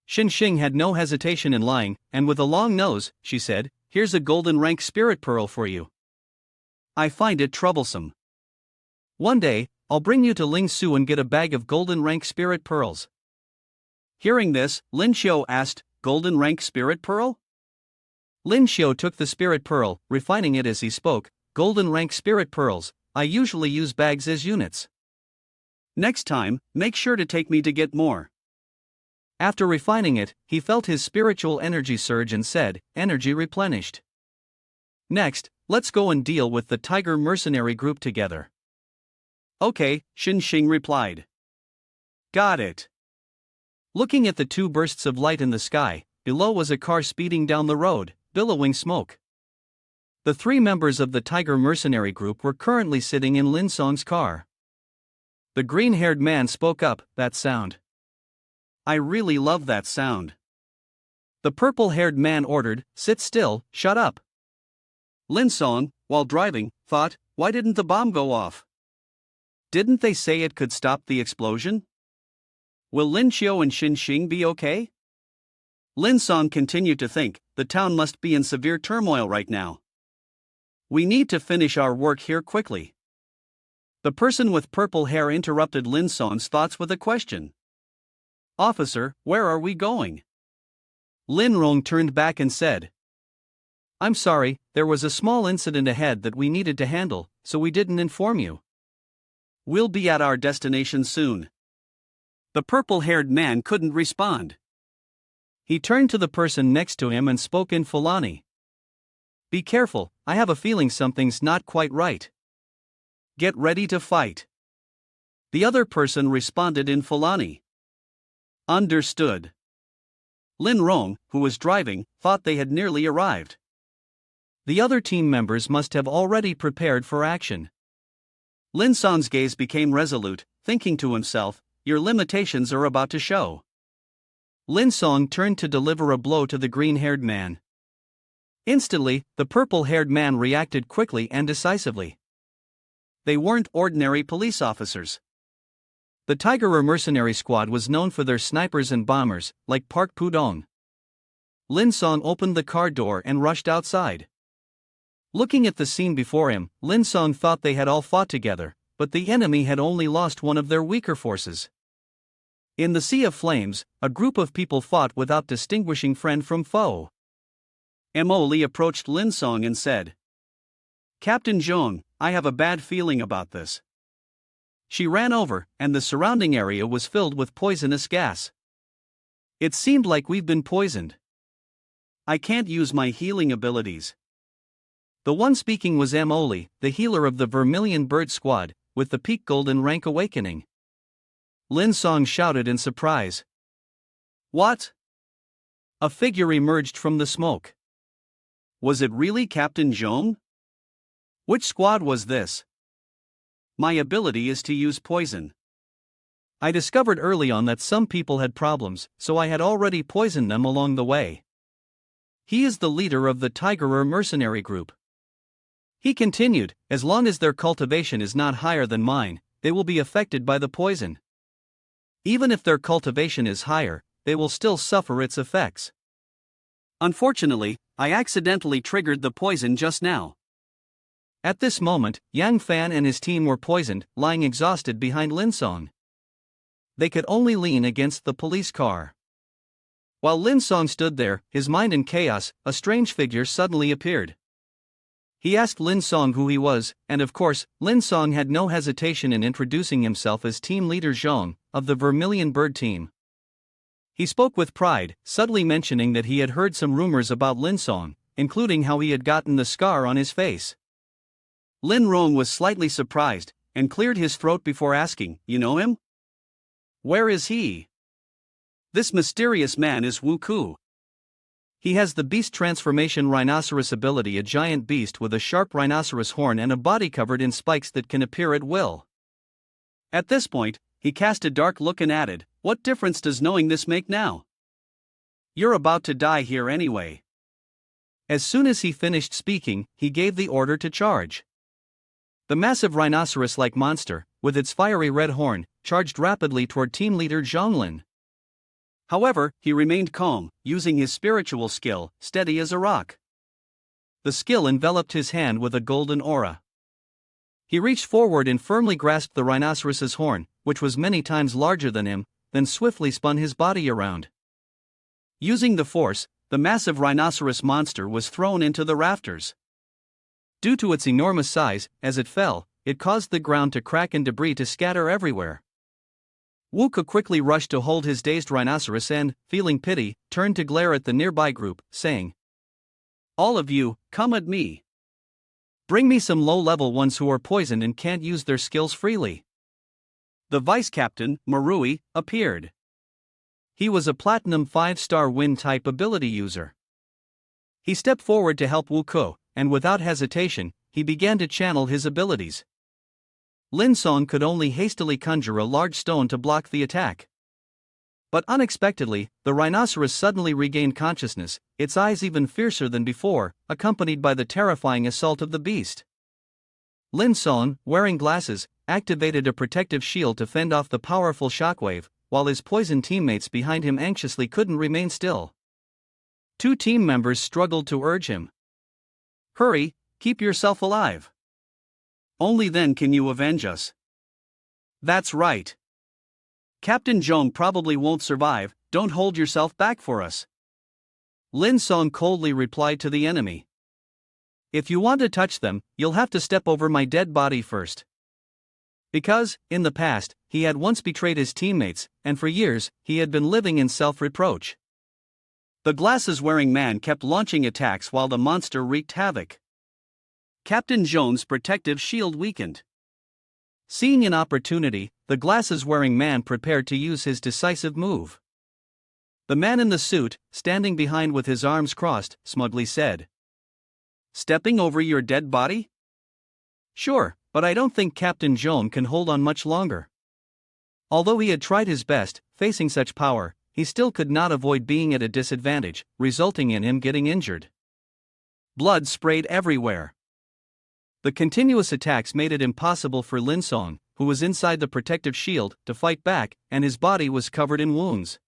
Xin Xing had no hesitation in lying, and with a long nose, she said, "Here's a golden rank spirit pearl for you. I find it troublesome. One day, I'll bring you to Ling Su and get a bag of golden rank spirit pearls." Hearing this, Lin Xiu asked, "Golden rank spirit pearl?" Lin Xiu took the spirit pearl, refining it as he spoke, "Golden rank spirit pearls, I usually use bags as units. Next time, make sure to take me to get more." After refining it, he felt his spiritual energy surge and said, "Energy replenished. Next, let's go and deal with the Tiger mercenary group together." "Okay," Xin Xing replied. "Got it." Looking at the two bursts of light in the sky, below was a car speeding down the road, billowing smoke. The three members of the Tiger mercenary group were currently sitting in Lin Song's car. The green-haired man spoke up, "That sound. I really love that sound." The purple-haired man ordered, "Sit still, shut up." Lin Song, while driving, thought, "Why didn't the bomb go off? Didn't they say it could stop the explosion? Will Lin Xiu and Xin Xing be okay?" Lin Song continued to think, "The town must be in severe turmoil right now. We need to finish our work here quickly." The person with purple hair interrupted Lin Song's thoughts with a question. "Officer, where are we going?" Lin Rong turned back and said, "I'm sorry, there was a small incident ahead that we needed to handle, so we didn't inform you. We'll be at our destination soon." The purple-haired man couldn't respond. He turned to the person next to him and spoke in Fulani. "Be careful, I have a feeling something's not quite right. Get ready to fight." The other person responded in Fulani. "Understood." Lin Rong, who was driving, thought they had nearly arrived. The other team members must have already prepared for action. Lin Song's gaze became resolute, thinking to himself, "Your limitations are about to show." Lin Song turned to deliver a blow to the green-haired man. Instantly, the purple-haired man reacted quickly and decisively. They weren't ordinary police officers. The Tiger mercenary squad was known for their snipers and bombers, like Park Pudong. Lin Song opened the car door and rushed outside. Looking at the scene before him, Lin Song thought they had all fought together, but the enemy had only lost one of their weaker forces. In the sea of flames, a group of people fought without distinguishing friend from foe. Mo Li approached Lin Song and said, "Captain Zhong, I have a bad feeling about this." She ran over, and the surrounding area was filled with poisonous gas. "It seemed like we've been poisoned. I can't use my healing abilities." The one speaking was Mo Li, the healer of the Vermilion Bird Squad, with the peak golden rank awakening. Lin Song shouted in surprise. "What?" A figure emerged from the smoke. Was it really Captain Zhong? Which squad was this? My ability is to use poison. I discovered early on that some people had problems, so I had already poisoned them along the way. He is the leader of the Tiger mercenary group. He continued, as long as their cultivation is not higher than mine, they will be affected by the poison. Even if their cultivation is higher, they will still suffer its effects. Unfortunately, I accidentally triggered the poison just now. At this moment, Yang Fan and his team were poisoned, lying exhausted behind Lin Song. They could only lean against the police car. While Lin Song stood there, his mind in chaos, a strange figure suddenly appeared. He asked Lin Song who he was, and of course, Lin Song had no hesitation in introducing himself as team leader Zhong, of the Vermilion Bird team. He spoke with pride, subtly mentioning that he had heard some rumors about Lin Song, including how he had gotten the scar on his face. Lin Rong was slightly surprised, and cleared his throat before asking, "You know him? Where is he?" "This mysterious man is Wu Ku. He has the beast transformation rhinoceros ability, a giant beast with a sharp rhinoceros horn and a body covered in spikes that can appear at will." At this point, he cast a dark look and added, "What difference does knowing this make now? You're about to die here anyway." As soon as he finished speaking, he gave the order to charge. The massive rhinoceros-like monster, with its fiery red horn, charged rapidly toward team leader Zhonglin. However, he remained calm, using his spiritual skill, steady as a rock. The skill enveloped his hand with a golden aura. He reached forward and firmly grasped the rhinoceros's horn, which was many times larger than him, then swiftly spun his body around. Using the force, the massive rhinoceros monster was thrown into the rafters. Due to its enormous size, as it fell, it caused the ground to crack and debris to scatter everywhere. Wu Ku quickly rushed to hold his dazed rhinoceros and, feeling pity, turned to glare at the nearby group, saying, "All of you, come at me. Bring me some low-level ones who are poisoned and can't use their skills freely." The vice-captain, Marui, appeared. He was a platinum 5-star wind-type ability user. He stepped forward to help Wu Ku, and without hesitation, he began to channel his abilities. Lin Song could only hastily conjure a large stone to block the attack. But unexpectedly, the rhinoceros suddenly regained consciousness, its eyes even fiercer than before, accompanied by the terrifying assault of the beast. Lin Song, wearing glasses, activated a protective shield to fend off the powerful shockwave, while his poisoned teammates behind him anxiously couldn't remain still. Two team members struggled to urge him. "Hurry, keep yourself alive. Only then can you avenge us." "That's right. Captain Zhong probably won't survive, don't hold yourself back for us." Lin Song coldly replied to the enemy. "If you want to touch them, you'll have to step over my dead body first." Because, in the past, he had once betrayed his teammates, and for years, he had been living in self-reproach. The glasses-wearing man kept launching attacks while the monster wreaked havoc. Captain Zhong's protective shield weakened. Seeing an opportunity, the glasses-wearing man prepared to use his decisive move. The man in the suit, standing behind with his arms crossed, smugly said, "Stepping over your dead body? Sure, but I don't think Captain Zhong can hold on much longer." Although he had tried his best, facing such power, he still could not avoid being at a disadvantage, resulting in him getting injured. Blood sprayed everywhere. The continuous attacks made it impossible for Lin Song, who was inside the protective shield, to fight back, and his body was covered in wounds.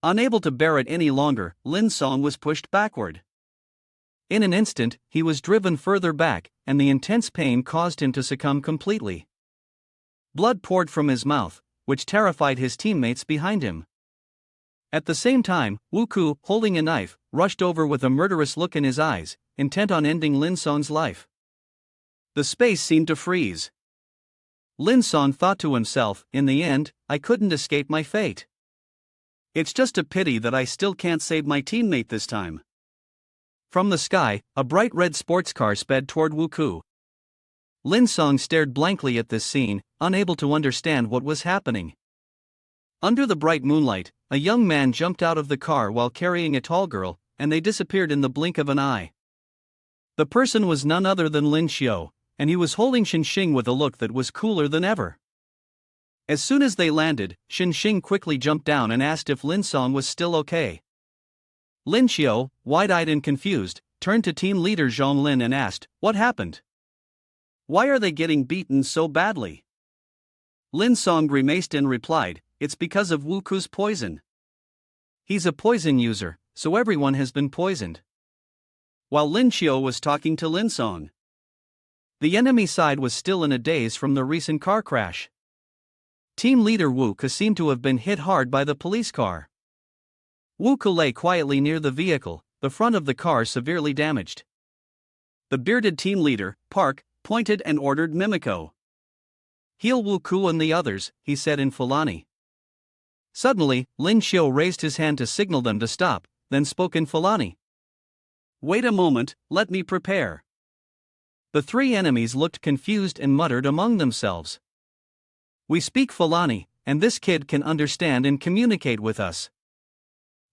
Unable to bear it any longer, Lin Song was pushed backward. In an instant, he was driven further back, and the intense pain caused him to succumb completely. Blood poured from his mouth, which terrified his teammates behind him. At the same time, Wu Ku, holding a knife, rushed over with a murderous look in his eyes, intent on ending Lin Song's life. The space seemed to freeze. Lin Song thought to himself, "In the end, I couldn't escape my fate. It's just a pity that I still can't save my teammate this time." From the sky, a bright red sports car sped toward Wu Ku. Lin Song stared blankly at this scene, unable to understand what was happening. Under the bright moonlight, a young man jumped out of the car while carrying a tall girl, and they disappeared in the blink of an eye. The person was none other than Lin Xiu, and he was holding Xing with a look that was cooler than ever. As soon as they landed, Xing quickly jumped down and asked if Lin Song was still okay. Lin Xiu, wide-eyed and confused, turned to team leader Zhong Lin and asked, "What happened? Why are they getting beaten so badly?" Lin Song grimaced and replied, "It's because of Wu Ku's poison. He's a poison user, so everyone has been poisoned." While Lin Xiu was talking to Lin Song, the enemy side was still in a daze from the recent car crash. Team leader Wu Ke seemed to have been hit hard by the police car. Wu Ke lay quietly near the vehicle, the front of the car severely damaged. The bearded team leader, Park, pointed and ordered Mimiko. "Heal Wu Ke and the others," he said in Fulani. Suddenly, Lin Xiu raised his hand to signal them to stop, then spoke in Fulani. "Wait a moment, let me prepare." The three enemies looked confused and muttered among themselves. "We speak Fulani, and this kid can understand and communicate with us."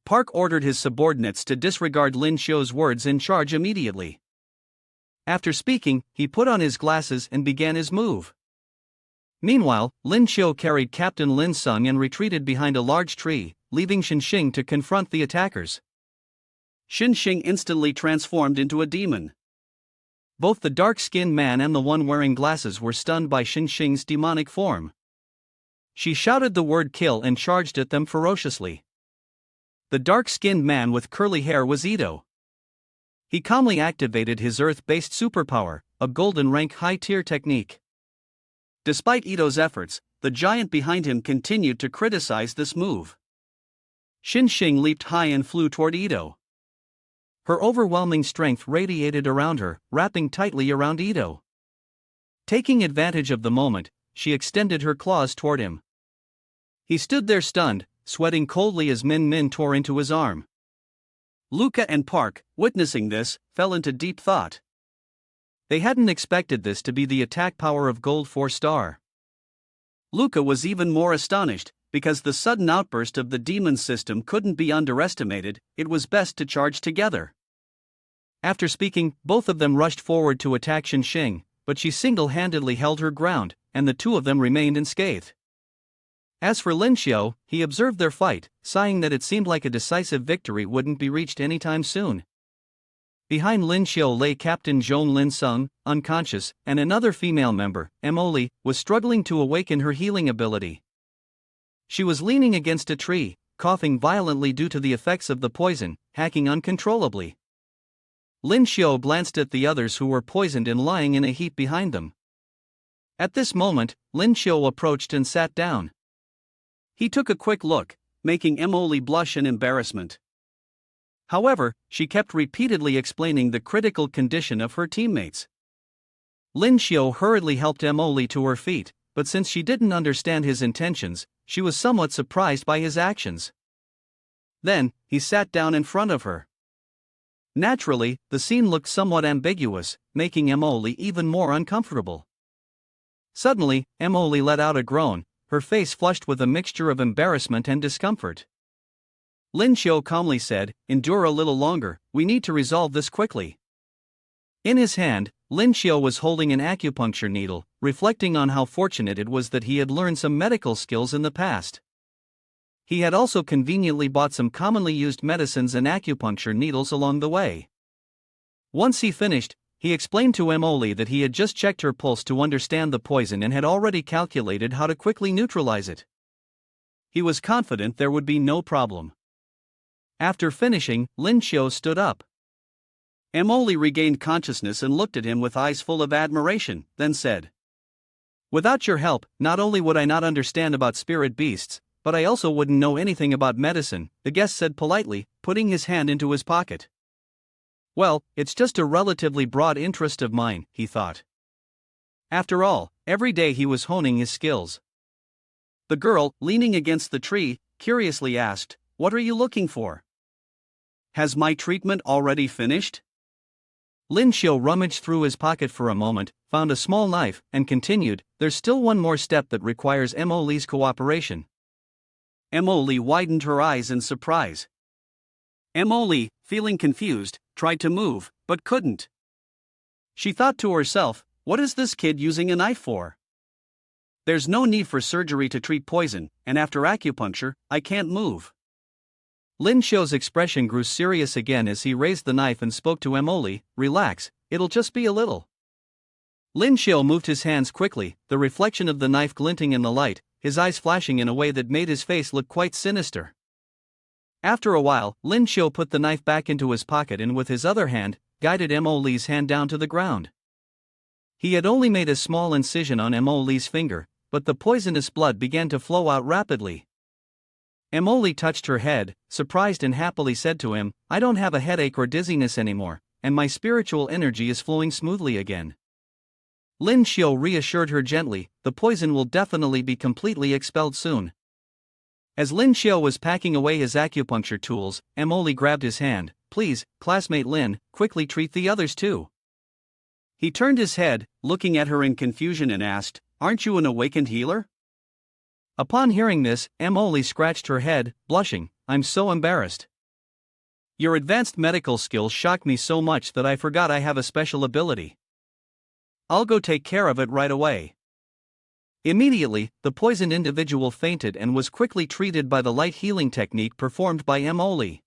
Park ordered his subordinates to disregard Lin Xiu's words and charge immediately. After speaking, he put on his glasses and began his move. Meanwhile, Lin Xiu carried Captain Lin Sung and retreated behind a large tree, leaving Xinxing to confront the attackers. Xinxing instantly transformed into a demon. Both the dark-skinned man and the one wearing glasses were stunned by Xinxing's demonic form. She shouted the word kill and charged at them ferociously. The dark-skinned man with curly hair was Ito. He calmly activated his earth-based superpower, a golden rank high-tier technique. Despite Ito's efforts, the giant behind him continued to criticize this move. Xinxing leaped high and flew toward Ito. Her overwhelming strength radiated around her, wrapping tightly around Ito. Taking advantage of the moment, she extended her claws toward him. He stood there stunned, sweating coldly as Min Min tore into his arm. Luca and Park, witnessing this, fell into deep thought. They hadn't expected this to be the attack power of Gold 4-star. Luca was even more astonished, because the sudden outburst of the demon system couldn't be underestimated. It was best to charge together. After speaking, both of them rushed forward to attack Xinxing, but she single-handedly held her ground, and the two of them remained unscathed. As for Lin Xiu, he observed their fight, sighing that it seemed like a decisive victory wouldn't be reached anytime soon. Behind Lin Xiu lay Captain Zhong Lin Sung, unconscious, and another female member, Emoli, was struggling to awaken her healing ability. She was leaning against a tree, coughing violently due to the effects of the poison, hacking uncontrollably. Lin Xiu glanced at the others who were poisoned and lying in a heap behind them. At this moment, Lin Xiu approached and sat down. He took a quick look, making Emoli blush in embarrassment. However, she kept repeatedly explaining the critical condition of her teammates. Lin Xiu hurriedly helped Emoli to her feet, but since she didn't understand his intentions, she was somewhat surprised by his actions. Then, he sat down in front of her. Naturally, the scene looked somewhat ambiguous, making Emoli even more uncomfortable. Suddenly, Emoli let out a groan, her face flushed with a mixture of embarrassment and discomfort. Lin Xiu calmly said, "Endure a little longer, we need to resolve this quickly." In his hand, Lin Xiu was holding an acupuncture needle, reflecting on how fortunate it was that he had learned some medical skills in the past. He had also conveniently bought some commonly used medicines and acupuncture needles along the way. Once he finished, he explained to Emoli that he had just checked her pulse to understand the poison and had already calculated how to quickly neutralize it. He was confident there would be no problem. After finishing, Lin Xiu stood up. Emoli regained consciousness and looked at him with eyes full of admiration, then said, "Without your help, not only would I not understand about spirit beasts, but I also wouldn't know anything about medicine," the guest said politely, putting his hand into his pocket. Well, it's just a relatively broad interest of mine, he thought. After all, every day he was honing his skills. The girl, leaning against the tree, curiously asked, "What are you looking for?" "Has my treatment already finished?" Lin Xiu rummaged through his pocket for a moment, found a small knife, and continued, "There's still one more step that requires Emoli's cooperation." Emoli widened her eyes in surprise. Emoli, feeling confused, tried to move, but couldn't. She thought to herself, "What is this kid using a knife for? There's no need for surgery to treat poison, and after acupuncture, I can't move." Lin Xiu's expression grew serious again as he raised the knife and spoke to Emoli, "Relax, it'll just be a little." Lin Xiu moved his hands quickly, the reflection of the knife glinting in the light, his eyes flashing in a way that made his face look quite sinister. After a while, Lin Xiu put the knife back into his pocket and with his other hand, guided Emoli's hand down to the ground. He had only made a small incision on Emoli's finger, but the poisonous blood began to flow out rapidly. Emily touched her head, surprised and happily said to him, "I don't have a headache or dizziness anymore, and my spiritual energy is flowing smoothly again." Lin Xiu reassured her gently, "The poison will definitely be completely expelled soon." As Lin Xiu was packing away his acupuncture tools, Emily grabbed his hand. "Please, classmate Lin, quickly treat the others too." He turned his head, looking at her in confusion and asked, "Aren't you an awakened healer?" Upon hearing this, Emily scratched her head, blushing, "I'm so embarrassed. Your advanced medical skills shocked me so much that I forgot I have a special ability. I'll go take care of it right away." Immediately, the poisoned individual fainted and was quickly treated by the light healing technique performed by Emily.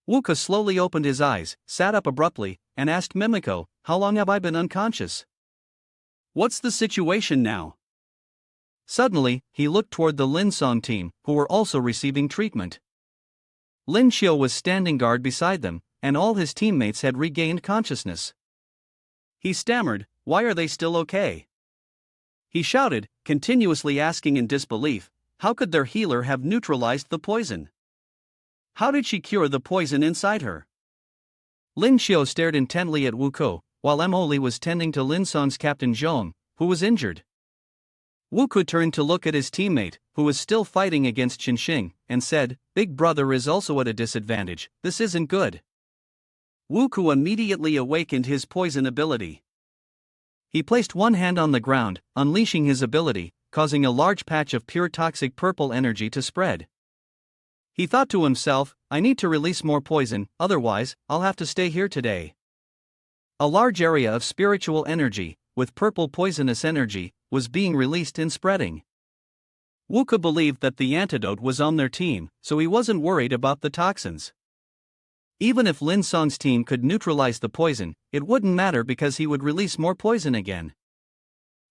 Wuka slowly opened his eyes, sat up abruptly, and asked Mimiko, "How long have I been unconscious? What's the situation now?" Suddenly, he looked toward the Lin Song team, who were also receiving treatment. Lin Xiu was standing guard beside them, and all his teammates had regained consciousness. He stammered, "Why are they still okay?" He shouted, continuously asking in disbelief, how could their healer have neutralized the poison? How did she cure the poison inside her? Lin Xiu stared intently at Wu Ku, while Emily was tending to Lin Song's captain Zhong, who was injured. Wu Ku turned to look at his teammate, who was still fighting against Xinxing, and said, "Big brother is also at a disadvantage, this isn't good." Wu Ku immediately awakened his poison ability. He placed one hand on the ground, unleashing his ability, causing a large patch of pure toxic purple energy to spread. He thought to himself, "I need to release more poison, otherwise, I'll have to stay here today." A large area of spiritual energy, with purple poisonous energy, was being released and spreading. Wuka believed that the antidote was on their team, so he wasn't worried about the toxins. Even if Lin Song's team could neutralize the poison, it wouldn't matter because he would release more poison again.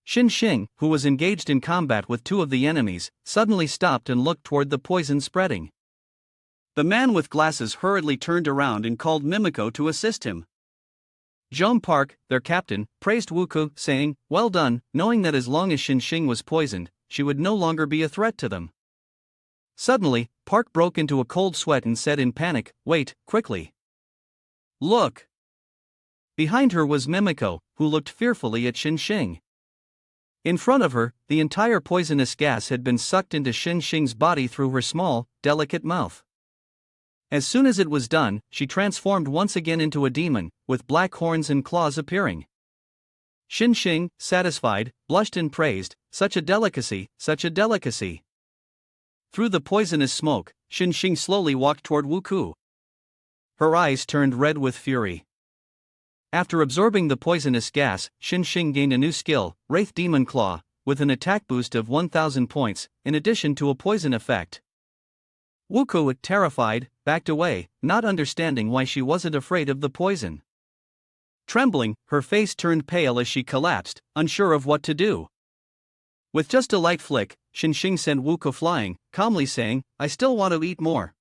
Xinxing, who was engaged in combat with two of the enemies, suddenly stopped and looked toward the poison spreading. The man with glasses hurriedly turned around and called Mimiko to assist him. Zhong Park, their captain, praised Wuku, saying, "Well done," knowing that as long as Xinxing was poisoned, she would no longer be a threat to them. Suddenly, Park broke into a cold sweat and said in panic, "Wait, quickly. Look." Behind her was Mimiko, who looked fearfully at Xinxing. In front of her, the entire poisonous gas had been sucked into Xinxing's body through her small, delicate mouth. As soon as it was done, she transformed once again into a demon, with black horns and claws appearing. Xinxing, satisfied, blushed and praised, "Such a delicacy, such a delicacy." Through the poisonous smoke, Xinxing slowly walked toward Wuku. Her eyes turned red with fury. After absorbing the poisonous gas, Xinxing gained a new skill, Wraith Demon Claw, with an attack boost of 1000 points, in addition to a poison effect. Wuku, terrified, backed away, not understanding why she wasn't afraid of the poison. Trembling, her face turned pale as she collapsed, unsure of what to do. With just a light flick, Xinxing sent Wuku flying, calmly saying, "I still want to eat more."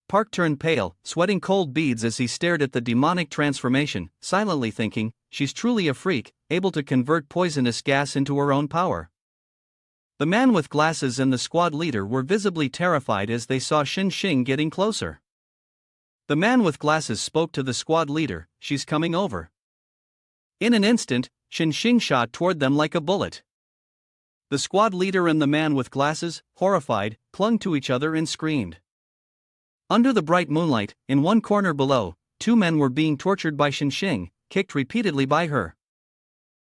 Park turned pale, sweating cold beads as he stared at the demonic transformation, silently thinking, "She's truly a freak, able to convert poisonous gas into her own power." The man with glasses and the squad leader were visibly terrified as they saw Xinxing getting closer. The man with glasses spoke to the squad leader, "She's coming over." In an instant, Xinxing shot toward them like a bullet. The squad leader and the man with glasses, horrified, clung to each other and screamed. Under the bright moonlight, in one corner below, two men were being tortured by Xinxing, kicked repeatedly by her.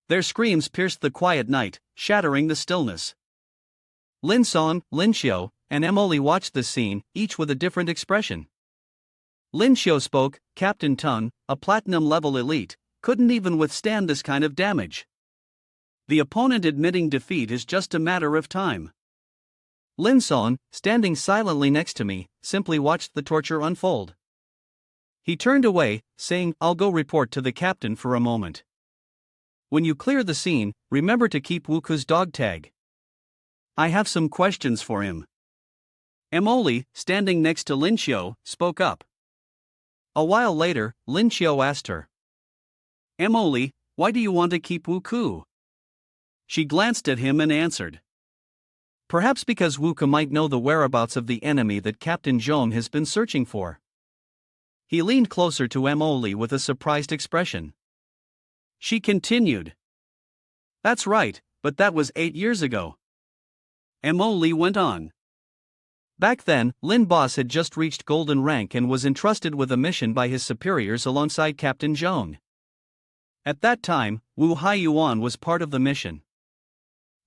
Their screams pierced the quiet night, shattering the stillness. Lin Song, Lin Xiu, and Emily watched the scene, each with a different expression. Lin Xiu spoke, "Captain Tung, a platinum-level elite, couldn't even withstand this kind of damage. The opponent admitting defeat is just a matter of time." Lin Song, standing silently next to me, simply watched the torture unfold. He turned away, saying, "I'll go report to the captain for a moment. When you clear the scene, remember to keep Wuku's dog tag. I have some questions for him." Emoli, standing next to Lin Xiu, spoke up. A while later, Lin Xiu asked her, "Emoli, why do you want to keep Wuku?" She glanced at him and answered. Perhaps because Wuka might know the whereabouts of the enemy that Captain Zhong has been searching for. He leaned closer to Emily with a surprised expression. She continued. That's right, but that was 8 years ago. Emily went on. Back then, Lin Boss had just reached golden rank and was entrusted with a mission by his superiors alongside Captain Zhong. At that time, Wu Haiyuan was part of the mission.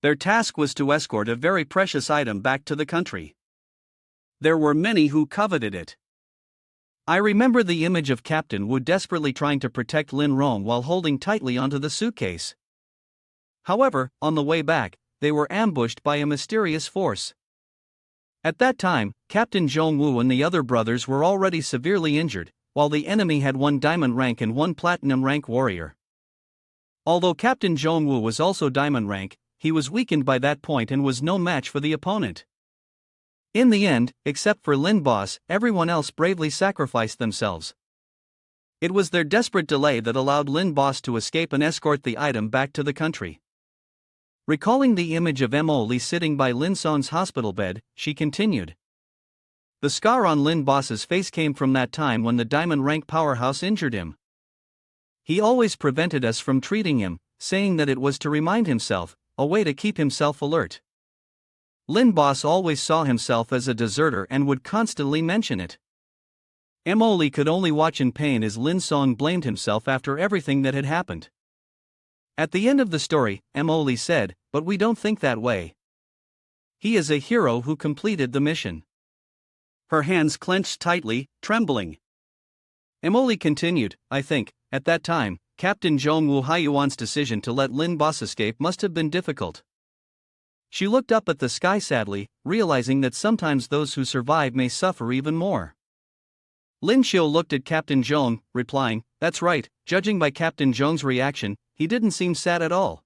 Their task was to escort a very precious item back to the country. There were many who coveted it. I remember the image of Captain Wu desperately trying to protect Lin Rong while holding tightly onto the suitcase. However, on the way back, they were ambushed by a mysterious force. At that time, Captain Zhong Wu and the other brothers were already severely injured, while the enemy had 1 diamond rank and 1 platinum rank warrior. Although Captain Zhong Wu was also diamond rank, he was weakened by that point and was no match for the opponent. In the end, except for Lin Boss, everyone else bravely sacrificed themselves. It was their desperate delay that allowed Lin Boss to escape and escort the item back to the country. Recalling the image of Emily sitting by Lin Song's hospital bed, she continued. The scar on Lin Boss's face came from that time when the diamond rank powerhouse injured him. He always prevented us from treating him, saying that it was to remind himself, a way to keep himself alert. Lin Boss always saw himself as a deserter and would constantly mention it. Emily could only watch in pain as Lin Song blamed himself after everything that had happened. At the end of the story, Emily said, but we don't think that way. He is a hero who completed the mission. Her hands clenched tightly, trembling. Emily continued, I think, at that time, Captain Zhong Wu Haiyuan's decision to let Lin Boss escape must have been difficult. She looked up at the sky sadly, realizing that sometimes those who survive may suffer even more. Lin Xiu looked at Captain Zhong, replying, that's right, judging by Captain Zhong's reaction, he didn't seem sad at all.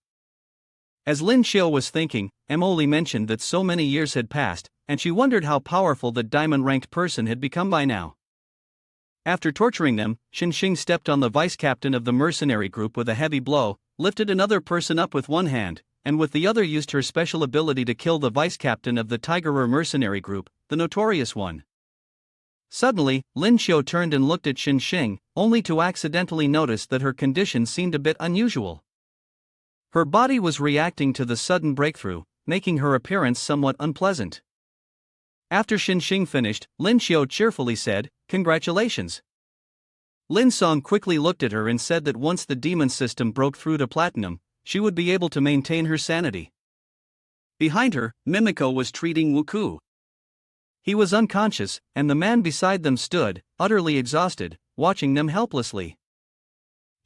As Lin Xiu was thinking, Emily mentioned that so many years had passed, and she wondered how powerful the diamond-ranked person had become by now. After torturing them, Xinxing stepped on the vice-captain of the mercenary group with a heavy blow, lifted another person up with one hand, and with the other used her special ability to kill the vice-captain of the Tigerer mercenary group, the notorious one. Suddenly, Lin Xiu turned and looked at Xinxing, only to accidentally notice that her condition seemed a bit unusual. Her body was reacting to the sudden breakthrough, making her appearance somewhat unpleasant. After Xinxing finished, Lin Xiu cheerfully said, congratulations. Lin Song quickly looked at her and said that once the demon system broke through to platinum, she would be able to maintain her sanity. Behind her, Mimiko was treating Wuku. He was unconscious, and the man beside them stood, utterly exhausted, watching them helplessly.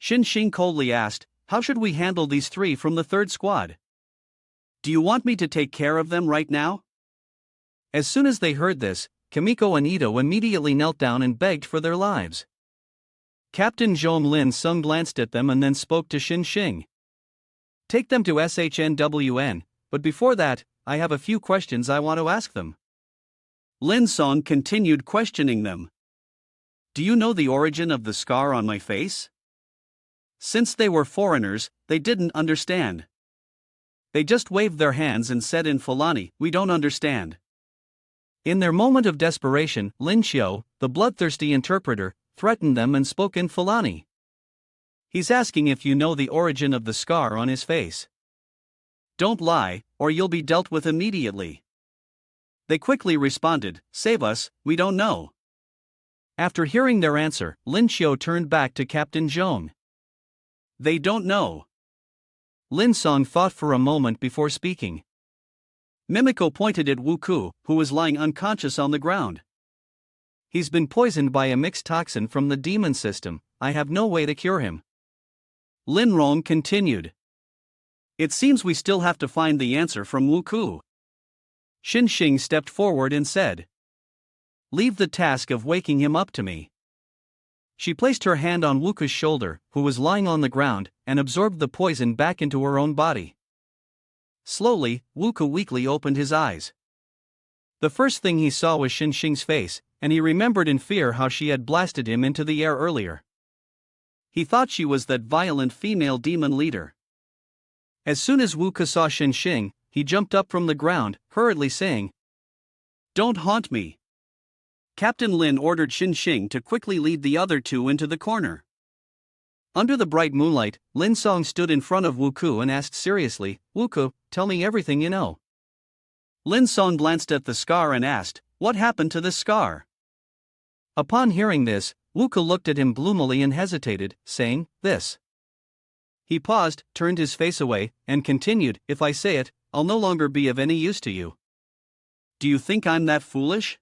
Xinxing coldly asked, how should we handle these 3 from the 3rd squad? Do you want me to take care of them right now? As soon as they heard this, Kimiko and Ito immediately knelt down and begged for their lives. Captain Zhong Lin Sung glanced at them and then spoke to Xinxing. Take them to SHNWN, but before that, I have a few questions I want to ask them. Lin Song continued questioning them. Do you know the origin of the scar on my face? Since they were foreigners, they didn't understand. They just waved their hands and said in Fulani, we don't understand. In their moment of desperation, Lin Xiu, the bloodthirsty interpreter, threatened them and spoke in Fulani. He's asking if you know the origin of the scar on his face. Don't lie, or you'll be dealt with immediately. They quickly responded, save us, we don't know. After hearing their answer, Lin Xiu turned back to Captain Zhong. They don't know. Lin Song thought for a moment before speaking. Mimiko pointed at Wuku, who was lying unconscious on the ground. He's been poisoned by a mixed toxin from the demon system, I have no way to cure him. Lin Rong continued. It seems we still have to find the answer from Wuku. Xinxing stepped forward and said. Leave the task of waking him up to me. She placed her hand on Wuku's shoulder, who was lying on the ground, and absorbed the poison back into her own body. Slowly, Wuku weakly opened his eyes. The first thing he saw was Xinxing's face, and he remembered in fear how she had blasted him into the air earlier. He thought she was that violent female demon leader. As soon as Wu Ke saw Shin Xing, he jumped up from the ground, hurriedly saying, "Don't haunt me." Captain Lin ordered Shin Xing to quickly lead the other two into the corner. Under the bright moonlight, Lin Song stood in front of Wu Ke and asked seriously, "Wu Ke, tell me everything you know." Lin Song glanced at the scar and asked, "What happened to this scar?" Upon hearing this, Wu Ke looked at him gloomily and hesitated, saying, "This." He paused, turned his face away, and continued, "If I say it, I'll no longer be of any use to you." "Do you think I'm that foolish?"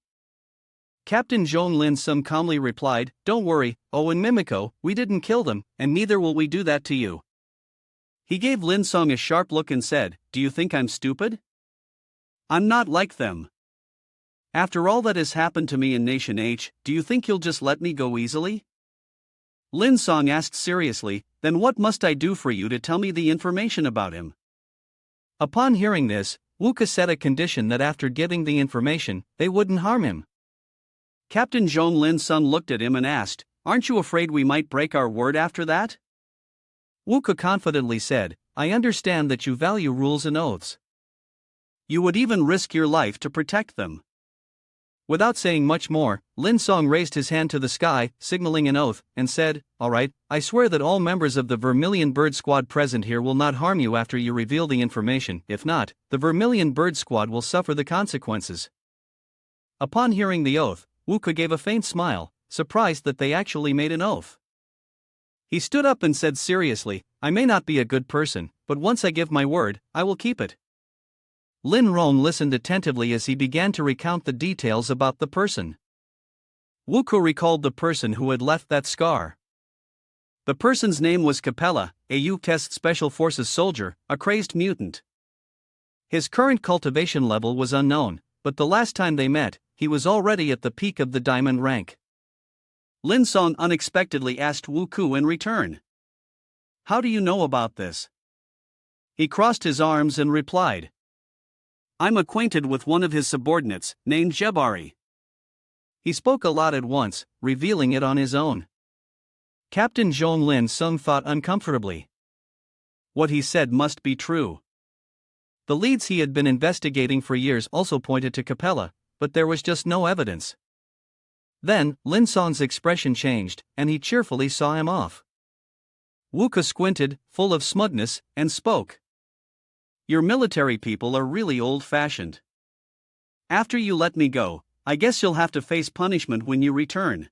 Captain Zhong Lin Sung calmly replied, "Don't worry, and Mimiko, we didn't kill them, and neither will we do that to you." He gave Lin Song a sharp look and said, "Do you think I'm stupid? I'm not like them. After all that has happened to me in Nation H, do you think you'll just let me go easily?" Lin Song asked seriously, "Then what must I do for you to tell me the information about him?" Upon hearing this, Wu Ke set a condition that after getting the information, they wouldn't harm him. Captain Zhong Lin Sung looked at him and asked, "Aren't you afraid we might break our word after that?" Wu Ke confidently said, "I understand that you value rules and oaths. You would even risk your life to protect them." Without saying much more, Lin Song raised his hand to the sky, signaling an oath, and said, "All right, I swear that all members of the Vermilion Bird Squad present here will not harm you after you reveal the information. If not, the Vermilion Bird Squad will suffer the consequences." Upon hearing the oath, Wu Ke gave a faint smile, surprised that they actually made an oath. He stood up and said seriously, "I may not be a good person, but once I give my word, I will keep it." Lin Rong listened attentively as he began to recount the details about the person. Wu Ke recalled the person who had left that scar. The person's name was Capella, a U-Test Special Forces soldier, a crazed mutant. His current cultivation level was unknown, but the last time they met, he was already at the peak of the diamond rank. Lin Song unexpectedly asked Wu Ke in return, "How do you know about this?" He crossed his arms and replied, "I'm acquainted with one of his subordinates, named Jebari." He spoke a lot at once, revealing it on his own. Captain Zhong Lin Sung thought uncomfortably. What he said must be true. The leads he had been investigating for years also pointed to Capella, but there was just no evidence. Then, Lin Song's expression changed, and he cheerfully saw him off. Wu Ke squinted, full of smugness, and spoke. "Your military people are really old-fashioned. After you let me go, I guess you'll have to face punishment when you return."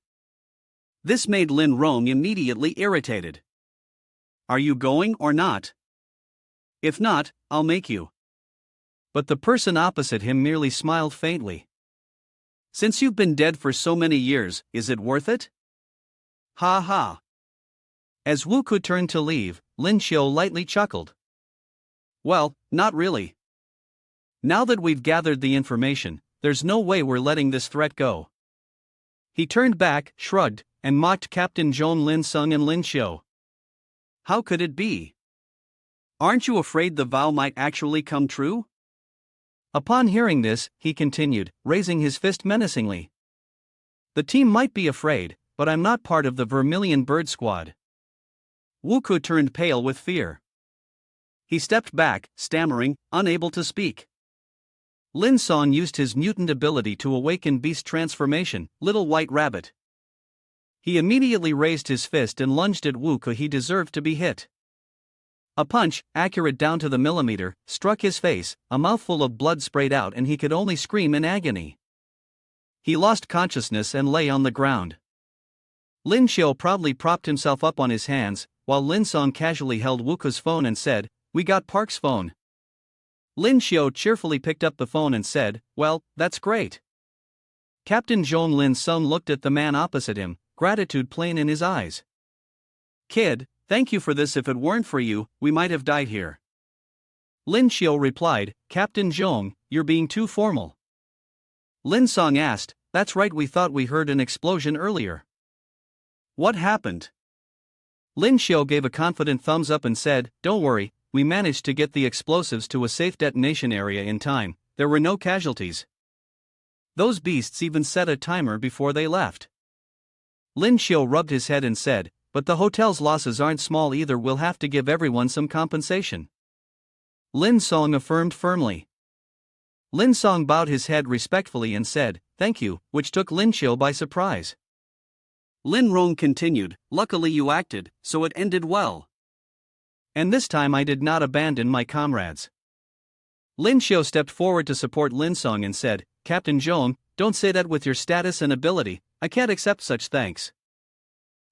This made Lin Rong immediately irritated. "Are you going or not? If not, I'll make you." But the person opposite him merely smiled faintly. "Since you've been dead for so many years, is it worth it? Ha ha." As Wu Ke turned to leave, Lin Xiu lightly chuckled. "Well, not really. Now that we've gathered the information, there's no way we're letting this threat go." He turned back, shrugged, and mocked Captain Zhong Lin Sung and Lin Xiu. "How could it be? Aren't you afraid the vow might actually come true?" Upon hearing this, he continued, raising his fist menacingly. "The team might be afraid, but I'm not part of the Vermilion Bird Squad." Wu Ke turned pale with fear. He stepped back, stammering, unable to speak. Lin Song used his mutant ability to awaken beast transformation, Little White Rabbit. He immediately raised his fist and lunged at Wu Ke. He deserved to be hit. A punch, accurate down to the millimeter, struck his face, a mouthful of blood sprayed out and he could only scream in agony. He lost consciousness and lay on the ground. Lin Xiu proudly propped himself up on his hands, while Lin Song casually held Wu Ke's phone and said, "We got Park's phone." Lin Xiu cheerfully picked up the phone and said, "Well, that's great." Captain Zhong Lin Sung looked at the man opposite him, gratitude plain in his eyes. "Kid, thank you for this. If it weren't for you, we might have died here." Lin Xiu replied, "Captain Zhong, you're being too formal." Lin Song asked, "That's right, we thought we heard an explosion earlier. What happened?" Lin Xiu gave a confident thumbs up and said, "Don't worry, we managed to get the explosives to a safe detonation area in time, there were no casualties. Those beasts even set a timer before they left." Lin Xiu rubbed his head and said, "But the hotel's losses aren't small either, we'll have to give everyone some compensation." Lin Song affirmed firmly. Lin Song bowed his head respectfully and said, "Thank you," which took Lin Xiu by surprise. Lin Rong continued, "Luckily you acted, so it ended well. And this time I did not abandon my comrades." Lin Xiu stepped forward to support Lin Song and said, "Captain Zhong, don't say that with your status and ability, I can't accept such thanks."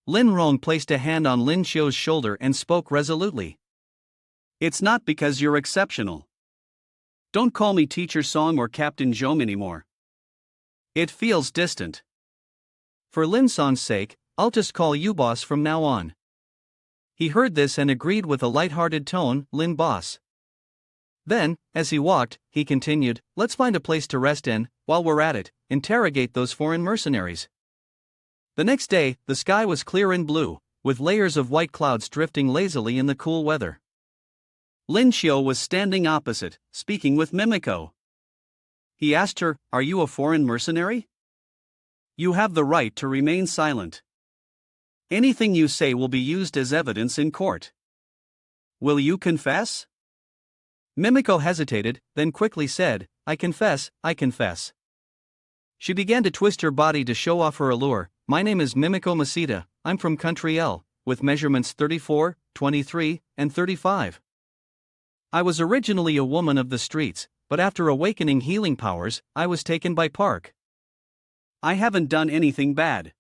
Lin Rong placed a hand on Lin Xiu's shoulder and spoke resolutely. "It's not because you're exceptional. Don't call me Teacher Song or Captain Zhong anymore. It feels distant. For Lin Song's sake, I'll just call you boss from now on." He heard this and agreed with a light-hearted tone, "Lin boss." Then, as he walked, he continued, "Let's find a place to rest in. While we're at it, interrogate those foreign mercenaries." The next day, the sky was clear and blue, with layers of white clouds drifting lazily in the cool weather. Lin Xiu was standing opposite, speaking with Mimiko. He asked her, "Are you a foreign mercenary? You have the right to remain silent. Anything you say will be used as evidence in court. Will you confess?" Mimiko hesitated, then quickly said, I confess, I confess." She began to twist her body to show off her allure. "My name is Mimiko Masita, I'm from country L, with measurements 34, 23, and 35. I was originally a woman of the streets, but after awakening healing powers, I was taken by Park. I haven't done anything bad."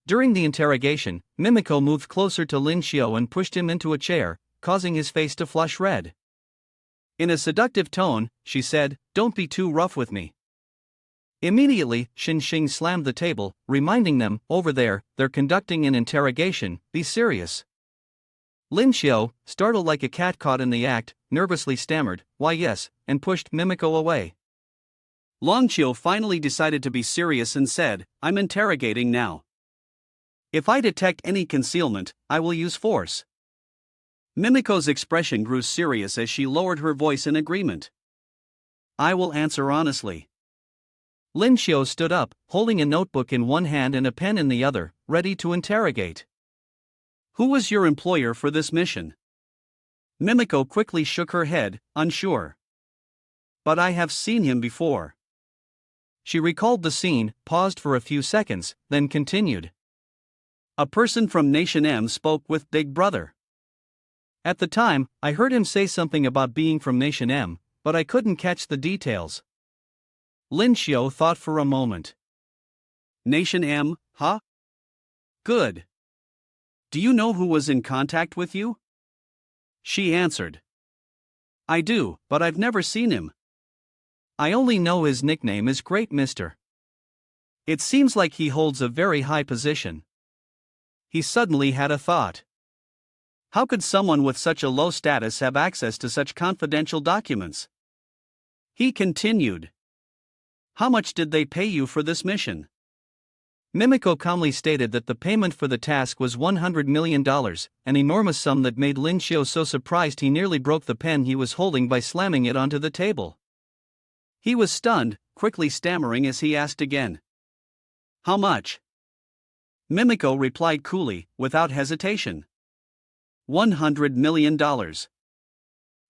During the interrogation, Mimiko moved closer to Lin Xiu and pushed him into a chair, causing his face to flush red. In a seductive tone, she said, "Don't be too rough with me." Immediately, Xin Xing slammed the table, reminding them, "Over there, they're conducting an interrogation, be serious." Lin Xiu, startled like a cat caught in the act, nervously stammered, "Why yes," and pushed Mimiko away. Long Qiu finally decided to be serious and said, "I'm interrogating now. If I detect any concealment, I will use force." Mimiko's expression grew serious as she lowered her voice in agreement. "I will answer honestly." Lin Xiu stood up, holding a notebook in one hand and a pen in the other, ready to interrogate. "Who was your employer for this mission?" Mimiko quickly shook her head, unsure. "But I have seen him before." She recalled the scene, paused for a few seconds, then continued. "A person from Nation M spoke with Big Brother. At the time, I heard him say something about being from Nation M, but I couldn't catch the details." Lin Xiu thought for a moment. "Nation M, huh? Good. Do you know who was in contact with you?" She answered. "I do, but I've never seen him. I only know his nickname is Great Mister. It seems like he holds a very high position." He suddenly had a thought. How could someone with such a low status have access to such confidential documents? He continued. "How much did they pay you for this mission?" Mimiko calmly stated that the payment for the task was $100 million, an enormous sum that made Lin Xiu so surprised he nearly broke the pen he was holding by slamming it onto the table. He was stunned, quickly stammering as he asked again. "How much?" Mimiko replied coolly, without hesitation. $100 million.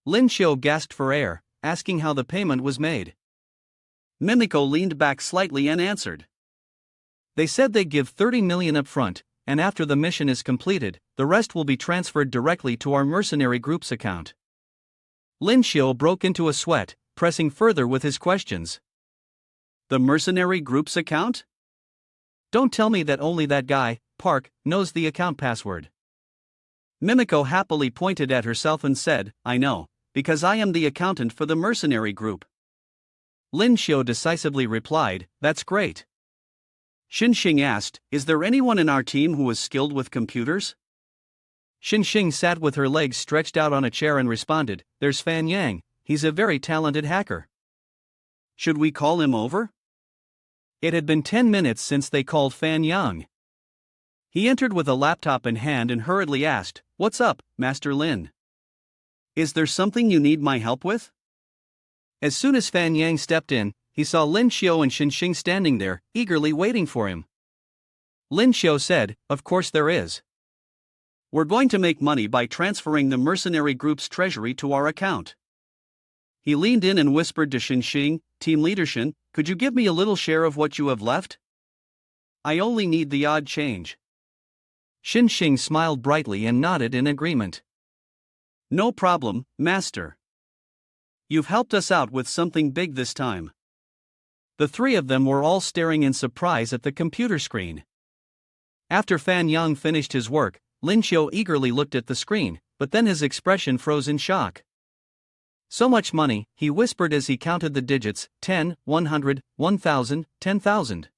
Lin Xiu gasped for air, asking how the payment was made. Mimiko leaned back slightly and answered. "They said they give $30 million up front, and after the mission is completed, the rest will be transferred directly to our mercenary group's account." Lin Xiu broke into a sweat, pressing further with his questions. "The mercenary group's account?" "Don't tell me that only that guy, Park, knows the account password." Mimiko happily pointed at herself and said, "I know, because I am the accountant for the mercenary group." Lin Xiu decisively replied, "That's great." Xin Xing asked, "Is there anyone in our team who is skilled with computers?" Xin Xing sat with her legs stretched out on a chair and responded, "There's Fan Yang, he's a very talented hacker." "Should we call him over?" It had been 10 minutes since they called Fan Yang. He entered with a laptop in hand and hurriedly asked, "What's up, Master Lin? Is there something you need my help with?" As soon as Fan Yang stepped in, he saw Lin Xiu and Xin Xing standing there, eagerly waiting for him. Lin Xiu said, "Of course there is. We're going to make money by transferring the mercenary group's treasury to our account. He leaned in and whispered to Xing, team leader Shin, could you give me a little share of what you have left? I only need the odd change. Xing smiled brightly and nodded in agreement. No problem, master. You've helped us out with something big this time. The three of them were all staring in surprise at the computer screen. After Fan Yang finished his work, Lin Xiu eagerly looked at the screen, but then his expression froze in shock. So much money, he whispered as he counted the digits, 10, 100, 1,000, 10,000.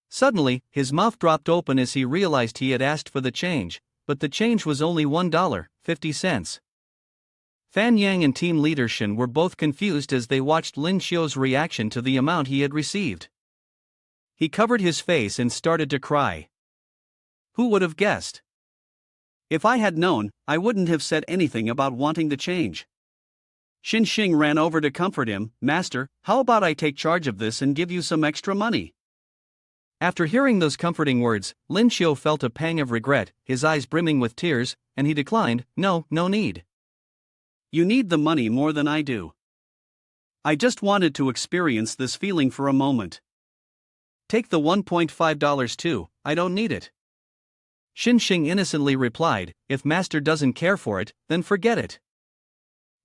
Suddenly, his mouth dropped open as he realized he had asked for the change, but the change was only $1.50. Fan Yang and team leader Shin were both confused as they watched Lin Xiu's reaction to the amount he had received. He covered his face and started to cry. Who would have guessed? If I had known, I wouldn't have said anything about wanting the change. Xing ran over to comfort him. Master, how about I take charge of this and give you some extra money? After hearing those comforting words, Lin Xiu felt a pang of regret, his eyes brimming with tears, and he declined, no need. You need the money more than I do. I just wanted to experience this feeling for a moment. Take the $1.5 too, I don't need it. Xing innocently replied, if master doesn't care for it, then forget it.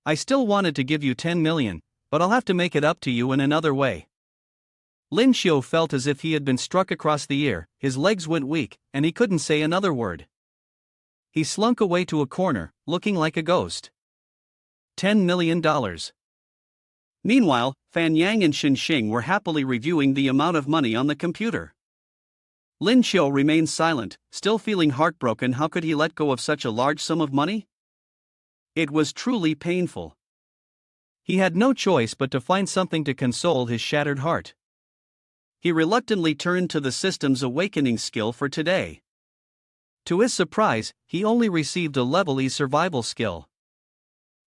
I still wanted to give you 10 million, but I'll have to make it up to you in another way. Lin Xiu felt as if he had been struck across the ear, his legs went weak, and he couldn't say another word. He slunk away to a corner, looking like a ghost. $10 million. Meanwhile, Fan Yang and Xing were happily reviewing the amount of money on the computer. Lin Xiu remained silent, still feeling heartbroken. How could he let go of such a large sum of money? It was truly painful. He had no choice but to find something to console his shattered heart. He reluctantly turned to the system's awakening skill for today. To his surprise, he only received a level E survival skill.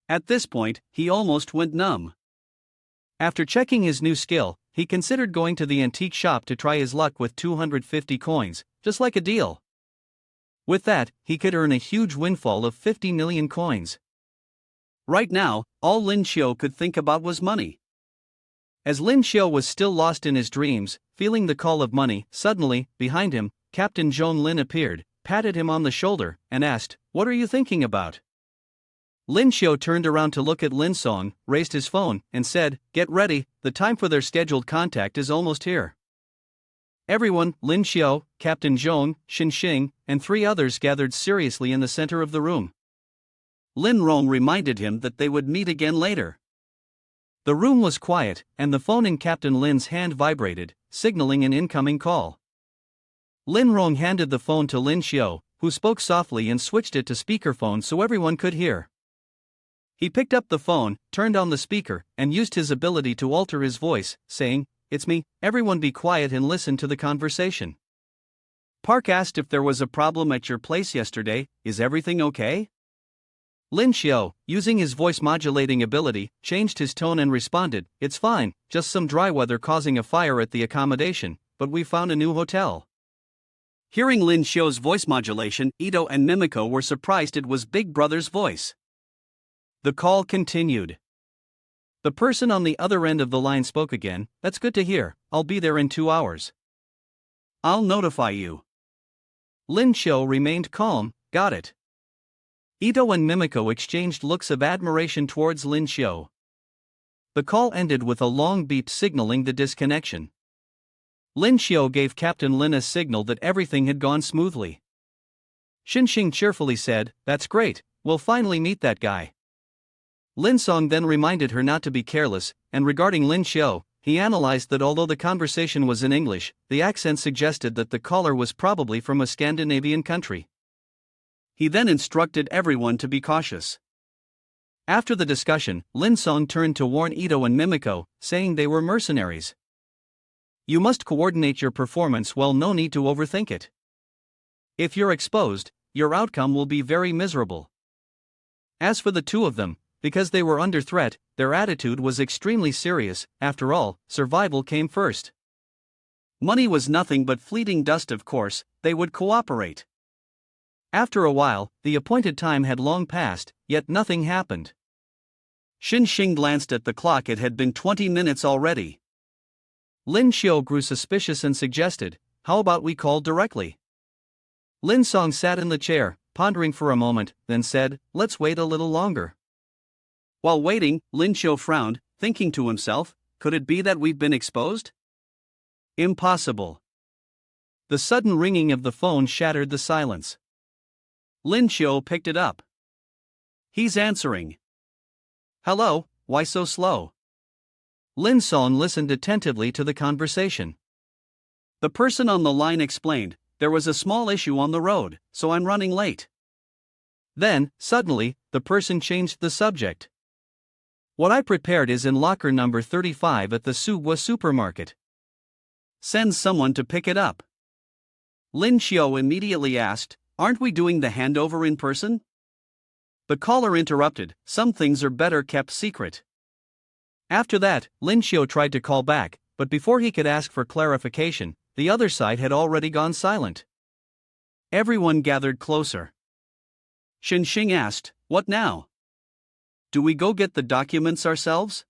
At this point, he almost went numb. After checking his new skill, he considered going to the antique shop to try his luck with 250 coins, just like a deal. With that, he could earn a huge windfall of 50 million coins. Right now, all Lin Xiu could think about was money. As Lin Xiu was still lost in his dreams, feeling the call of money, suddenly, behind him, Captain Zhong Lin appeared, patted him on the shoulder, and asked, "What are you thinking about?" Lin Xiu turned around to look at Lin Song, raised his phone, and said, "Get ready, the time for their scheduled contact is almost here." Everyone, Lin Xiu, Captain Zhong, Xing, and three others gathered seriously in the center of the room. Lin Rong reminded him that they would meet again later. The room was quiet, and the phone in Captain Lin's hand vibrated, signaling an incoming call. Lin Rong handed the phone to Lin Xiu, who spoke softly and switched it to speakerphone so everyone could hear. He picked up the phone, turned on the speaker, and used his ability to alter his voice, saying, "It's me, everyone be quiet and listen to the conversation. Park asked if there was a problem at your place yesterday, is everything okay?" Lin Xiu, using his voice modulating ability, changed his tone and responded, "It's fine, just some dry weather causing a fire at the accommodation, but we found a new hotel." Hearing Lin Xiu's voice modulation, Ito and Mimiko were surprised it was Big Brother's voice. The call continued. The person on the other end of the line spoke again, "That's good to hear, I'll be there in 2 hours. I'll notify you." Lin Xiu remained calm, "Got it." Ito and Mimiko exchanged looks of admiration towards Lin Xiu. The call ended with a long beep signaling the disconnection. Lin Xiu gave Captain Lin a signal that everything had gone smoothly. Xing cheerfully said, "That's great, we'll finally meet that guy." Lin Song then reminded her not to be careless, and regarding Lin Xiu, he analyzed that although the conversation was in English, the accent suggested that the caller was probably from a Scandinavian country. He then instructed everyone to be cautious. After the discussion, Lin Song turned to warn Ito and Mimiko, saying they were mercenaries. You must coordinate your performance well, no need to overthink it. If you're exposed, your outcome will be very miserable. As for the two of them, because they were under threat, their attitude was extremely serious. After all, survival came first. Money was nothing but fleeting dust, of course, they would cooperate. After a while, the appointed time had long passed, yet nothing happened. Xin Xing glanced at the clock. It had been 20 minutes already. Lin Xiu grew suspicious and suggested, "How about we call directly?" Lin Song sat in the chair, pondering for a moment, then said, "Let's wait a little longer." While waiting, Lin Xiu frowned, thinking to himself, could it be that we've been exposed? Impossible. The sudden ringing of the phone shattered the silence. Lin Xiu picked it up. He's answering. Hello, why so slow? Lin Song listened attentively to the conversation. The person on the line explained, there was a small issue on the road, so I'm running late. Then, suddenly, the person changed the subject. "What I prepared is in locker number 35 at the Suwa supermarket. Send someone to pick it up." Lin Xiu immediately asked, "Aren't we doing the handover in person?" The caller interrupted, "Some things are better kept secret." After that, Lin Xiu tried to call back, but before he could ask for clarification, the other side had already gone silent. Everyone gathered closer. Xin Xing asked, "What now? Do we go get the documents ourselves?"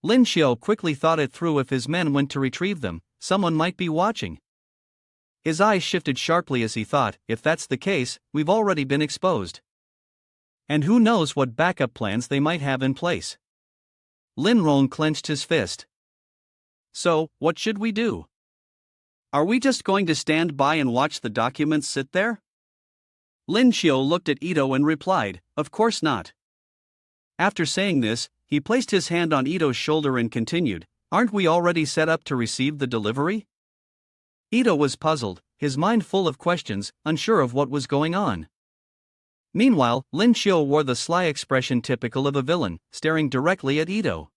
Lin Xiu quickly thought it through. If his men went to retrieve them, someone might be watching. His eyes shifted sharply as he thought, if that's the case, we've already been exposed. And who knows what backup plans they might have in place. Lin Rong clenched his fist. So, what should we do? Are we just going to stand by and watch the documents sit there? Lin Xiu looked at Ito and replied, "Of course not." After saying this, he placed his hand on Ito's shoulder and continued, "Aren't we already set up to receive the delivery?" Ito was puzzled, his mind full of questions, unsure of what was going on. Meanwhile, Lin Xiu wore the sly expression typical of a villain, staring directly at Ito.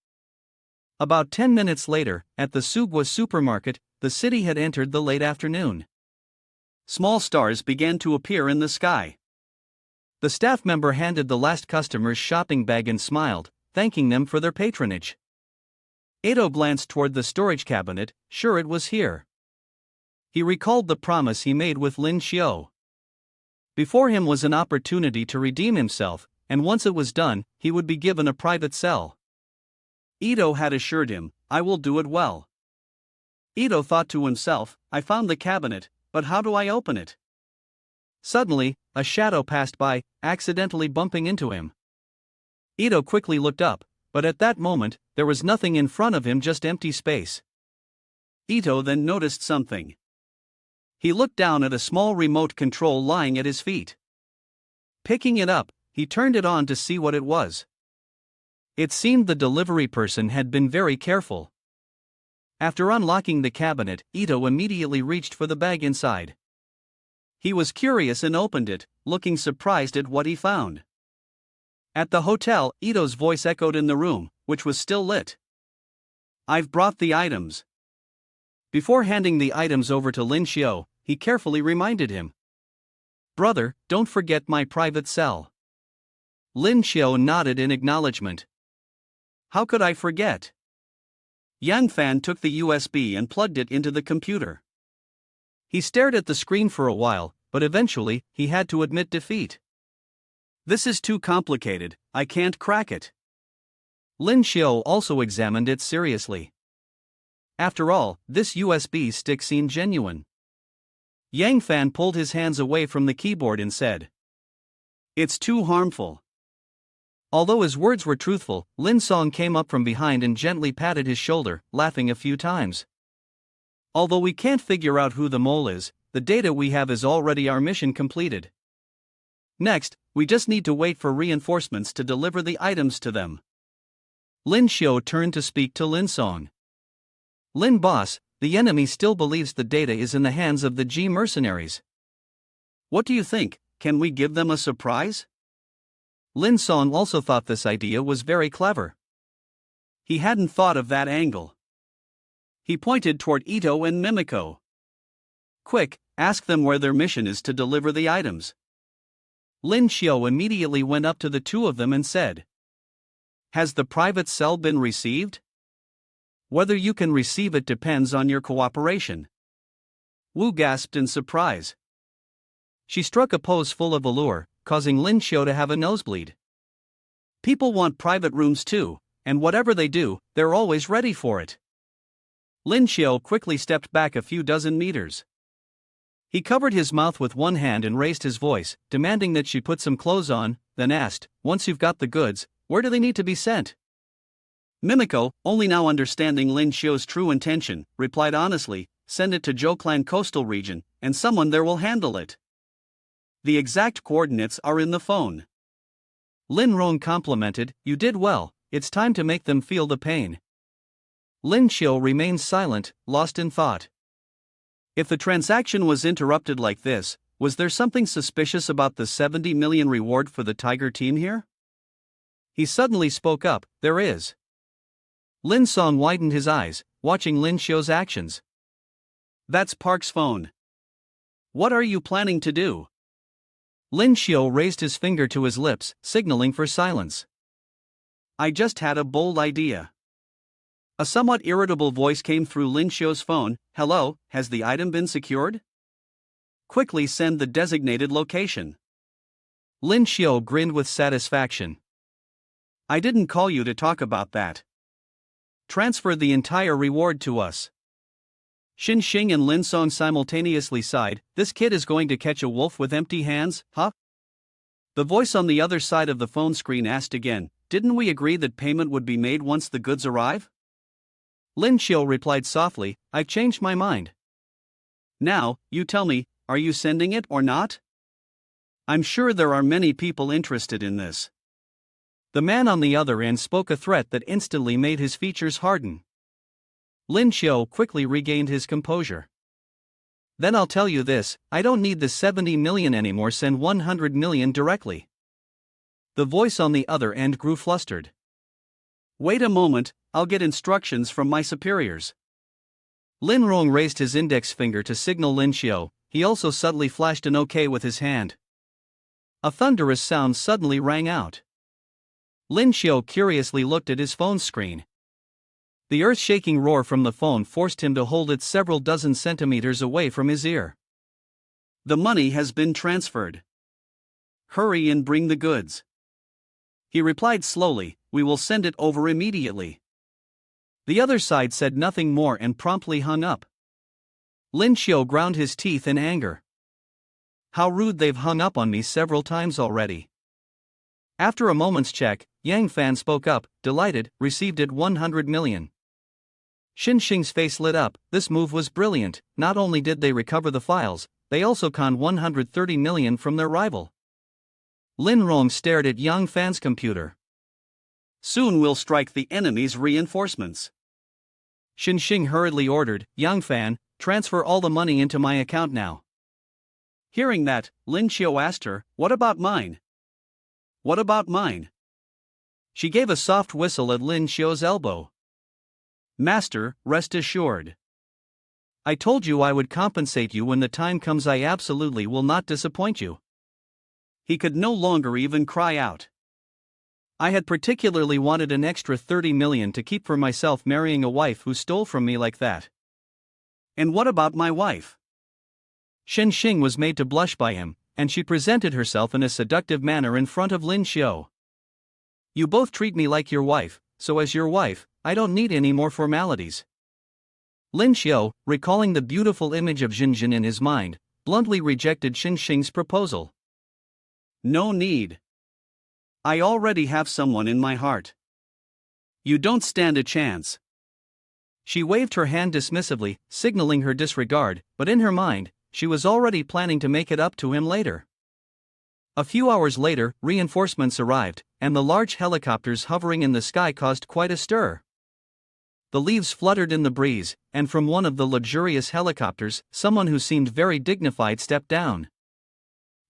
About 10 minutes later, at the Sugwa supermarket, the city had entered the late afternoon. Small stars began to appear in the sky. The staff member handed the last customer's shopping bag and smiled, thanking them for their patronage. Ito glanced toward the storage cabinet, sure it was here. He recalled the promise he made with Lin Xiu. Before him was an opportunity to redeem himself, and once it was done, he would be given a private cell. Ito had assured him, "I will do it well." Ito thought to himself, "I found the cabinet, but how do I open it?" Suddenly, a shadow passed by, accidentally bumping into him. Ito quickly looked up, but at that moment, there was nothing in front of him, just empty space. Ito then noticed something. He looked down at a small remote control lying at his feet. Picking it up, he turned it on to see what it was. It seemed the delivery person had been very careful. After unlocking the cabinet, Ito immediately reached for the bag inside. He was curious and opened it, looking surprised at what he found. At the hotel, Ito's voice echoed in the room, which was still lit. "I've brought the items." Before handing the items over to Lin Xiu, he carefully reminded him. "Brother, don't forget my private cell." Lin Xiu nodded in acknowledgement. "How could I forget?" Yang Fan took the USB and plugged it into the computer. He stared at the screen for a while, but eventually, he had to admit defeat. "This is too complicated, I can't crack it." Lin Xiu also examined it seriously. After all, this USB stick seemed genuine. Yang Fan pulled his hands away from the keyboard and said, "It's too harmful." Although his words were truthful, Lin Song came up from behind and gently patted his shoulder, laughing a few times. "Although we can't figure out who the mole is, the data we have is already our mission completed. Next, we just need to wait for reinforcements to deliver the items to them." Lin Xiu turned to speak to Lin Song. "Lin boss, the enemy still believes the data is in the hands of the G mercenaries. What do you think, can we give them a surprise?" Lin Song also thought this idea was very clever. He hadn't thought of that angle. He pointed toward Ito and Mimiko. "Quick, ask them where their mission is to deliver the items." Lin Xiu immediately went up to the two of them and said, "Has the private cell been received? Whether you can receive it depends on your cooperation." Wu gasped in surprise. She struck a pose full of allure, causing Lin Xiu to have a nosebleed. People want private rooms too, and whatever they do, they're always ready for it. Lin Xiao quickly stepped back a few dozen meters. He covered his mouth with one hand and raised his voice, demanding that she put some clothes on, then asked, "Once you've got the goods, where do they need to be sent?" Mimiko, only now understanding Lin Xiao's true intention, replied honestly, "Send it to Zhouklan coastal region, and someone there will handle it. The exact coordinates are in the phone." Lin Rong complimented, "You did well, it's time to make them feel the pain." Lin Xiao remained silent, lost in thought. If the transaction was interrupted like this, was there something suspicious about the 70 million reward for the Tiger team here? He suddenly spoke up, "There is." Lin Song widened his eyes, watching Lin Xiao's actions. "That's Park's phone. What are you planning to do?" Lin Xiao raised his finger to his lips, signaling for silence. "I just had a bold idea." A somewhat irritable voice came through Lin Xiao's phone. "Hello, has the item been secured? Quickly send the designated location." Lin Xiao grinned with satisfaction. "I didn't call you to talk about that. Transfer the entire reward to us." Xin Xing and Lin Song simultaneously sighed. "This kid is going to catch a wolf with empty hands, huh?" The voice on the other side of the phone screen asked again, "Didn't we agree that payment would be made once the goods arrive?" Lin Xiao replied softly, "I've changed my mind. Now, you tell me, are you sending it or not? I'm sure there are many people interested in this." The man on the other end spoke a threat that instantly made his features harden. Lin Xiao quickly regained his composure. "Then I'll tell you this, I don't need the 70 million anymore, send 100 million directly." The voice on the other end grew flustered. "Wait a moment, I'll get instructions from my superiors." Lin Rong raised his index finger to signal Lin Xiao, he also subtly flashed an OK with his hand. A thunderous sound suddenly rang out. Lin Xiao curiously looked at his phone screen. The earth-shaking roar from the phone forced him to hold it several dozen centimeters away from his ear. "The money has been transferred. Hurry and bring the goods." He replied slowly, "We will send it over immediately." The other side said nothing more and promptly hung up. Lin Xiao ground his teeth in anger. How rude, they've hung up on me several times already. After a moment's check, Yang Fan spoke up, delighted, "Received it 100 million. Xin Xing's face lit up, this move was brilliant, not only did they recover the files, they also conned 130 million from their rival. Lin Rong stared at Yang Fan's computer. "Soon we'll strike the enemy's reinforcements." Xin Xing hurriedly ordered, "Yang Fan, transfer all the money into my account now." Hearing that, Lin Xiao asked her, "What about mine?" "What about mine?" She gave a soft whistle at Lin Xiao's elbow. "Master, rest assured. I told you I would compensate you when the time comes. I absolutely will not disappoint you." He could no longer even cry out. "I had particularly wanted an extra 30 million to keep for myself, marrying a wife who stole from me like that." "And what about my wife?" Shen Xing was made to blush by him, and she presented herself in a seductive manner in front of Lin Xiao. "You both treat me like your wife, so as your wife, I don't need any more formalities." Lin Xiao, recalling the beautiful image of Jinjin in his mind, bluntly rejected Shen Xing's proposal. "No need. I already have someone in my heart. You don't stand a chance." She waved her hand dismissively, signaling her disregard, but in her mind, she was already planning to make it up to him later. A few hours later, reinforcements arrived, and the large helicopters hovering in the sky caused quite a stir. The leaves fluttered in the breeze, and from one of the luxurious helicopters, someone who seemed very dignified stepped down.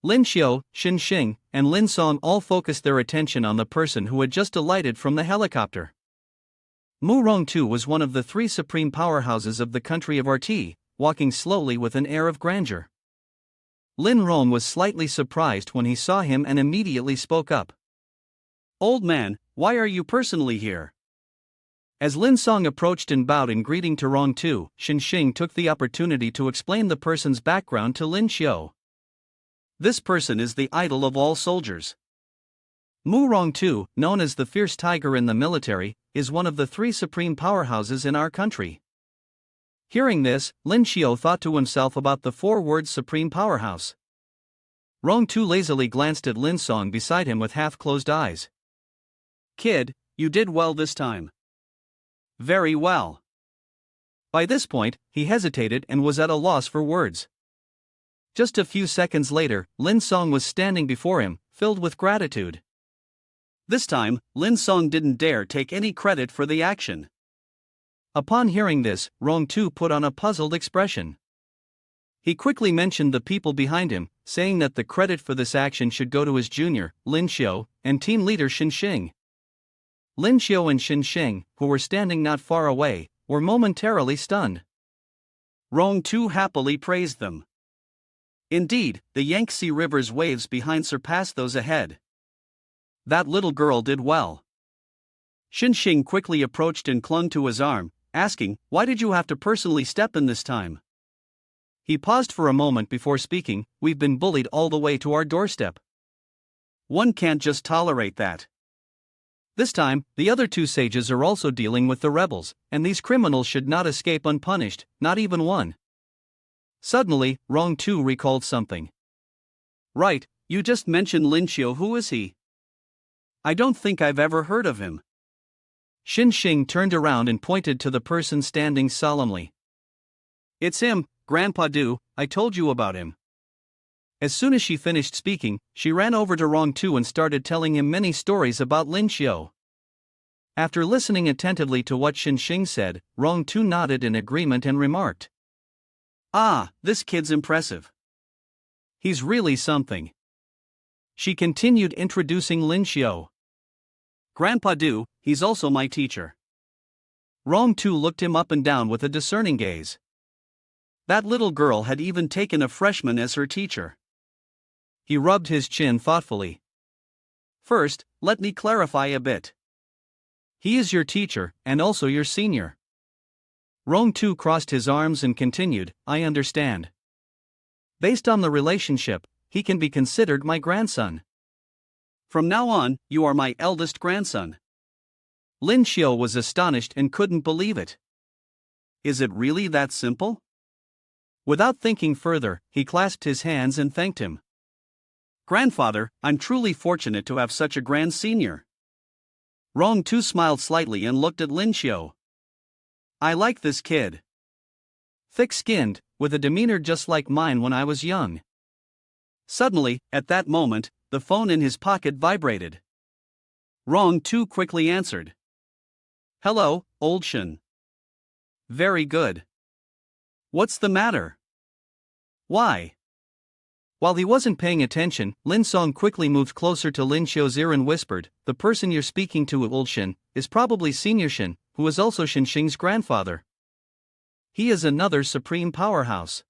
Lin Xiao, Xin Xing, and Lin Song all focused their attention on the person who had just alighted from the helicopter. Mu Rong too was one of the three supreme powerhouses of the country of RT, walking slowly with an air of grandeur. Lin Rong was slightly surprised when he saw him and immediately spoke up. "Old man, why are you personally here?" As Lin Song approached and bowed in greeting to Rong Tu, Xin Xing took the opportunity to explain the person's background to Lin Xiao. "This person is the idol of all soldiers. Mu Rongtu, known as the fierce tiger in the military, is one of the three supreme powerhouses in our country. Hearing this, Lin Xiao thought to himself about the four-word supreme powerhouse. Rongtu lazily glanced at Lin Song beside him with half-closed eyes. Kid, you did well this time. Very well. By this point, he hesitated and was at a loss for words. Just a few seconds later, Lin Song was standing before him, filled with gratitude. This time, Lin Song didn't dare take any credit for the action. Upon hearing this, Rongtu put on a puzzled expression. He quickly mentioned the people behind him, saying that the credit for this action should go to his junior, Lin Xiao, and team leader Xin Xing. Lin Xiao and Xin Xing, who were standing not far away, were momentarily stunned. Rongtu happily praised them. Indeed, the Yangtze River's waves behind surpassed those ahead. That little girl did well. Xin Xing quickly approached and clung to his arm, asking, "Why did you have to personally step in this time?" He paused for a moment before speaking. "We've been bullied all the way to our doorstep. One can't just tolerate that." This time, the other two sages are also dealing with the rebels, and these criminals should not escape unpunished, not even one. Suddenly, Rongtu recalled something. "Right, you just mentioned Lin Xiao. Who is he? I don't think I've ever heard of him." Xin Xing turned around and pointed to the person standing solemnly. "It's him, Grandpa Du, I told you about him." As soon as she finished speaking, she ran over to Rongtu and started telling him many stories about Lin Xiao. After listening attentively to what Xin Xing said, Rongtu nodded in agreement and remarked, "Ah, this kid's impressive. He's really something." She continued introducing Lin Xiao. "Grandpa Du, he's also my teacher." Rongtu looked him up and down with a discerning gaze. That little girl had even taken a freshman as her teacher. He rubbed his chin thoughtfully. "First, let me clarify a bit. He is your teacher, and also your senior." Rongtu crossed his arms and continued, "I understand. Based on the relationship, he can be considered my grandson. From now on, you are my eldest grandson." Lin Xiao was astonished and couldn't believe it. Is it really that simple? Without thinking further, he clasped his hands and thanked him. "Grandfather, I'm truly fortunate to have such a grand senior." Rongtu smiled slightly and looked at Lin Xiao. "I like this kid. Thick-skinned, with a demeanor just like mine when I was young." Suddenly, at that moment, the phone in his pocket vibrated. Rongtu quickly answered. "Hello, old Shen." "Very good. What's the matter? Why?" While he wasn't paying attention, Lin Song quickly moved closer to Lin Xiao's ear and whispered, "The person you're speaking to, old Shen, is probably Senior Shen, who is also Xin Xing's grandfather. He is another supreme powerhouse.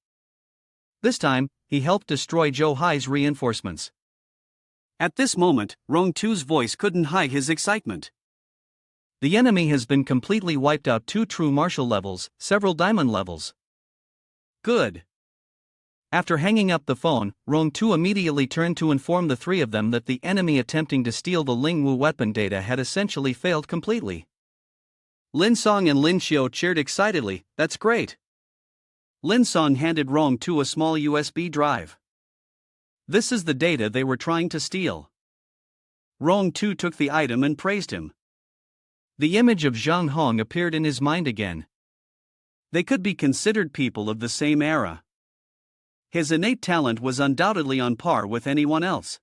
This time, he helped destroy Zhou Hai's reinforcements." At this moment, Rongtu's voice couldn't hide his excitement. "The enemy has been completely wiped out, 2 true martial levels, several diamond levels." "Good." After hanging up the phone, Rongtu immediately turned to inform the three of them that the enemy attempting to steal the Lingwu weapon data had essentially failed completely. Lin Song and Lin Xiao cheered excitedly. "That's great." Lin Song handed Rongtu a small USB drive. "This is the data they were trying to steal." Rongtu took the item and praised him. The image of Zhang Hong appeared in his mind again. They could be considered people of the same era. His innate talent was undoubtedly on par with anyone else.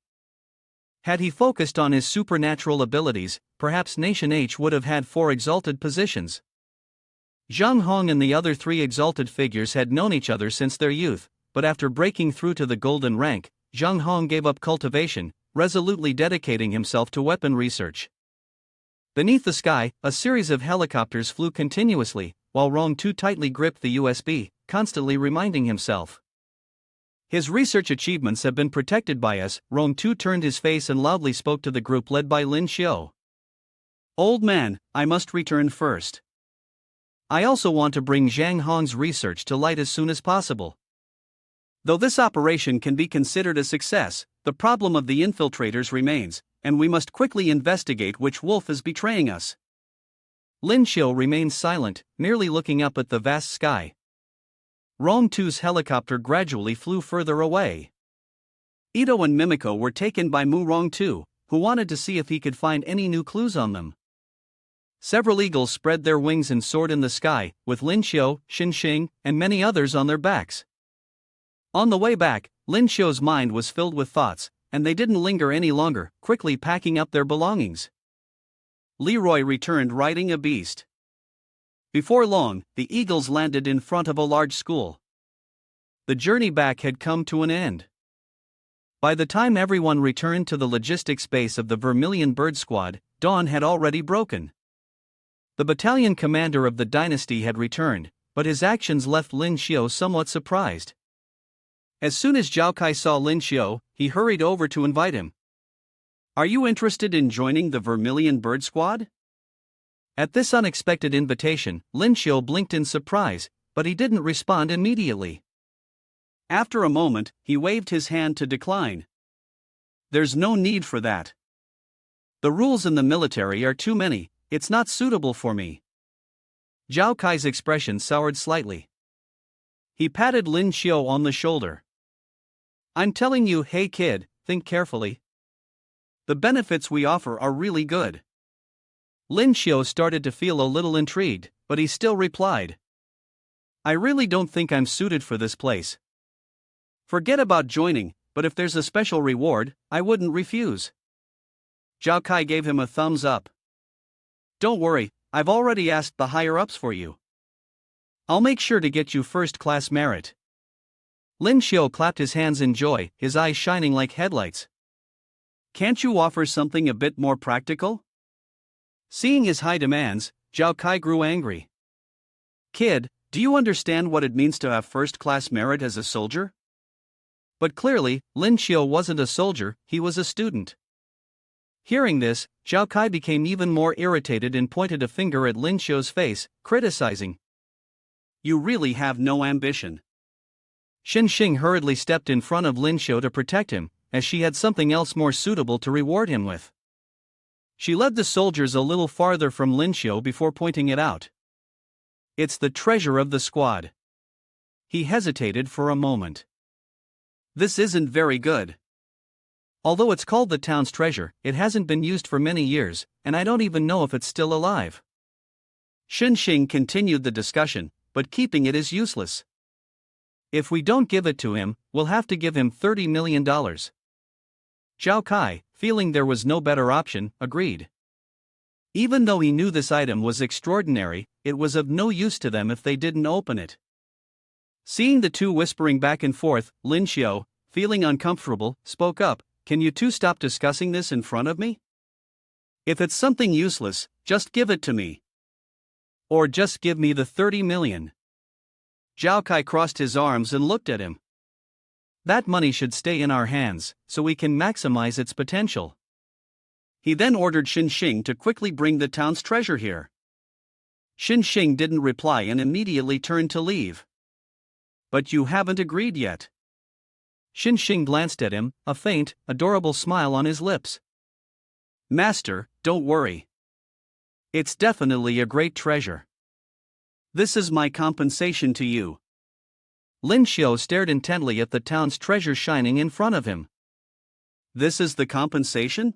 Had he focused on his supernatural abilities, perhaps Nation H would have had 4 exalted positions. Zhang Hong and the other 3 exalted figures had known each other since their youth, but after breaking through to the golden rank, Zhang Hong gave up cultivation, resolutely dedicating himself to weapon research. Beneath the sky, a series of helicopters flew continuously, while Rongtu tightly gripped the USB, constantly reminding himself, "His research achievements have been protected by us." Rongtu turned his face and loudly spoke to the group led by Lin Xiao. "Old man, I must return first. I also want to bring Zhang Hong's research to light as soon as possible. Though this operation can be considered a success, the problem of the infiltrators remains, and we must quickly investigate which wolf is betraying us. Lin Xiu remained silent, merely looking up at the vast sky. Rong Tu's helicopter gradually flew further away. Ito and Mimiko were taken by Mu Rongtu, who wanted to see if he could find any new clues on them. Several eagles spread their wings and soared in the sky, with Lin Xiu, Xin Xing, and many others on their backs. On the way back, Lin Xiu's mind was filled with thoughts, and they didn't linger any longer, quickly packing up their belongings. Leroy returned riding a beast. Before long, the eagles landed in front of a large school. The journey back had come to an end. By the time everyone returned to the logistics base of the Vermilion Bird Squad, dawn had already broken. The battalion commander of the dynasty had returned, but his actions left Lin Xiu somewhat surprised. As soon as Zhao Kai saw Lin Xiu, he hurried over to invite him. "Are you interested in joining the Vermilion Bird Squad?" At this unexpected invitation, Lin Xiu blinked in surprise, but he didn't respond immediately. After a moment, he waved his hand to decline. "There's no need for that. The rules in the military are too many, it's not suitable for me." Zhao Kai's expression soured slightly. He patted Lin Xiu on the shoulder. "I'm telling you, hey kid, think carefully. The benefits we offer are really good." Lin Xiu started to feel a little intrigued, but he still replied, "I really don't think I'm suited for this place. Forget about joining, but if there's a special reward, I wouldn't refuse." Zhao Kai gave him a thumbs up. "Don't worry, I've already asked the higher-ups for you. I'll make sure to get you first-class merit." Lin Xiu clapped his hands in joy, his eyes shining like headlights. "Can't you offer something a bit more practical?" Seeing his high demands, Zhao Kai grew angry. "Kid, do you understand what it means to have first-class merit as a soldier?" But clearly, Lin Xiu wasn't a soldier, he was a student. Hearing this, Zhao Kai became even more irritated and pointed a finger at Lin Xiu's face, criticizing. "You really have no ambition." Xin Xing hurriedly stepped in front of Lin Xiu to protect him, as she had something else more suitable to reward him with. She led the soldiers a little farther from Lin Xiu before pointing it out. "It's the treasure of the squad." He hesitated for a moment. "This isn't very good. Although it's called the town's treasure, it hasn't been used for many years, and I don't even know if it's still alive." Xin Xing continued the discussion, but keeping it is useless. "If we don't give it to him, we'll have to give him $30 million. Zhao Kai, feeling there was no better option, agreed. Even though he knew this item was extraordinary, it was of no use to them if they didn't open it. Seeing the two whispering back and forth, Lin Xiu, feeling uncomfortable, spoke up, "Can you two stop discussing this in front of me? If it's something useless, just give it to me. Or just give me the 30 million. Zhao Kai crossed his arms and looked at him. "That money should stay in our hands, so we can maximize its potential." He then ordered Xin Xing to quickly bring the town's treasure here. Xin Xing didn't reply and immediately turned to leave. "But you haven't agreed yet." Xin Xing glanced at him, a faint, adorable smile on his lips. "Master, don't worry. It's definitely a great treasure. This is my compensation to you." Lin Xiu stared intently at the town's treasure shining in front of him. "This is the compensation?"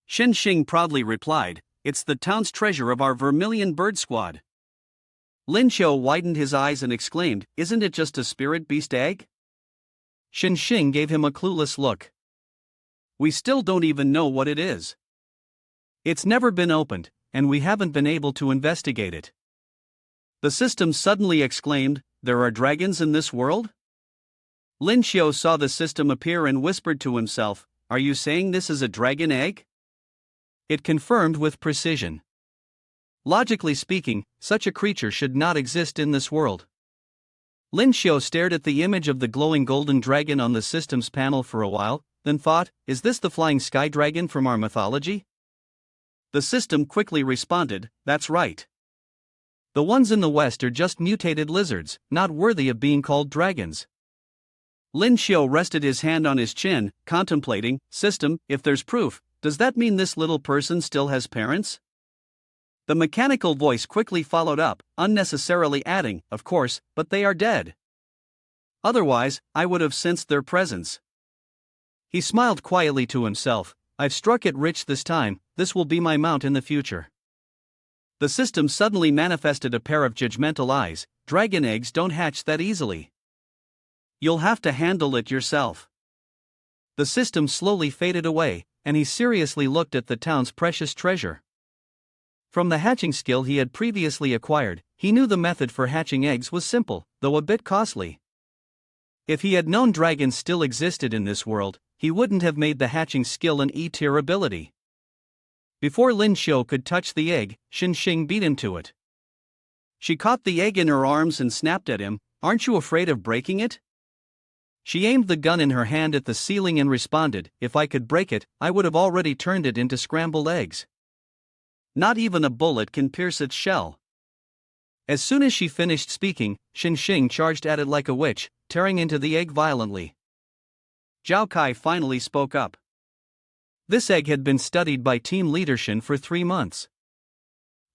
Xin Xing proudly replied, "It's the town's treasure of our Vermilion Bird Squad." Lin Xiu widened his eyes and exclaimed, "Isn't it just a spirit beast egg?" Xin Xing gave him a clueless look. "We still don't even know what it is. It's never been opened, and we haven't been able to investigate it." The system suddenly exclaimed, "There are dragons in this world?" Lin Xiu saw the system appear and whispered to himself, "Are you saying this is a dragon egg?" It confirmed with precision. Logically speaking, such a creature should not exist in this world. Lin Xiu stared at the image of the glowing golden dragon on the system's panel for a while, then thought, "Is this the flying sky dragon from our mythology?" The system quickly responded, "That's right. The ones in the West are just mutated lizards, not worthy of being called dragons." Lin Xiu rested his hand on his chin, contemplating. System, if there's proof, does that mean this little person still has parents? The mechanical voice quickly followed up, unnecessarily adding, of course, but they are dead. Otherwise, I would have sensed their presence. He smiled quietly to himself. I've struck it rich this time, this will be my mount in the future. The system suddenly manifested a pair of judgmental eyes. Dragon eggs don't hatch that easily. You'll have to handle it yourself. The system slowly faded away, and he seriously looked at the town's precious treasure. From the hatching skill he had previously acquired, he knew the method for hatching eggs was simple, though a bit costly. If he had known dragons still existed in this world, he wouldn't have made the hatching skill an E-tier ability. Before Lin Xiu could touch the egg, Xin Xing beat him to it. She caught the egg in her arms and snapped at him, "Aren't you afraid of breaking it?" She aimed the gun in her hand at the ceiling and responded, "If I could break it, I would have already turned it into scrambled eggs. Not even a bullet can pierce its shell." As soon as she finished speaking, Xin Xing charged at it like a witch, tearing into the egg violently. Zhao Kai finally spoke up. This egg had been studied by Team Leader Xin for 3 months.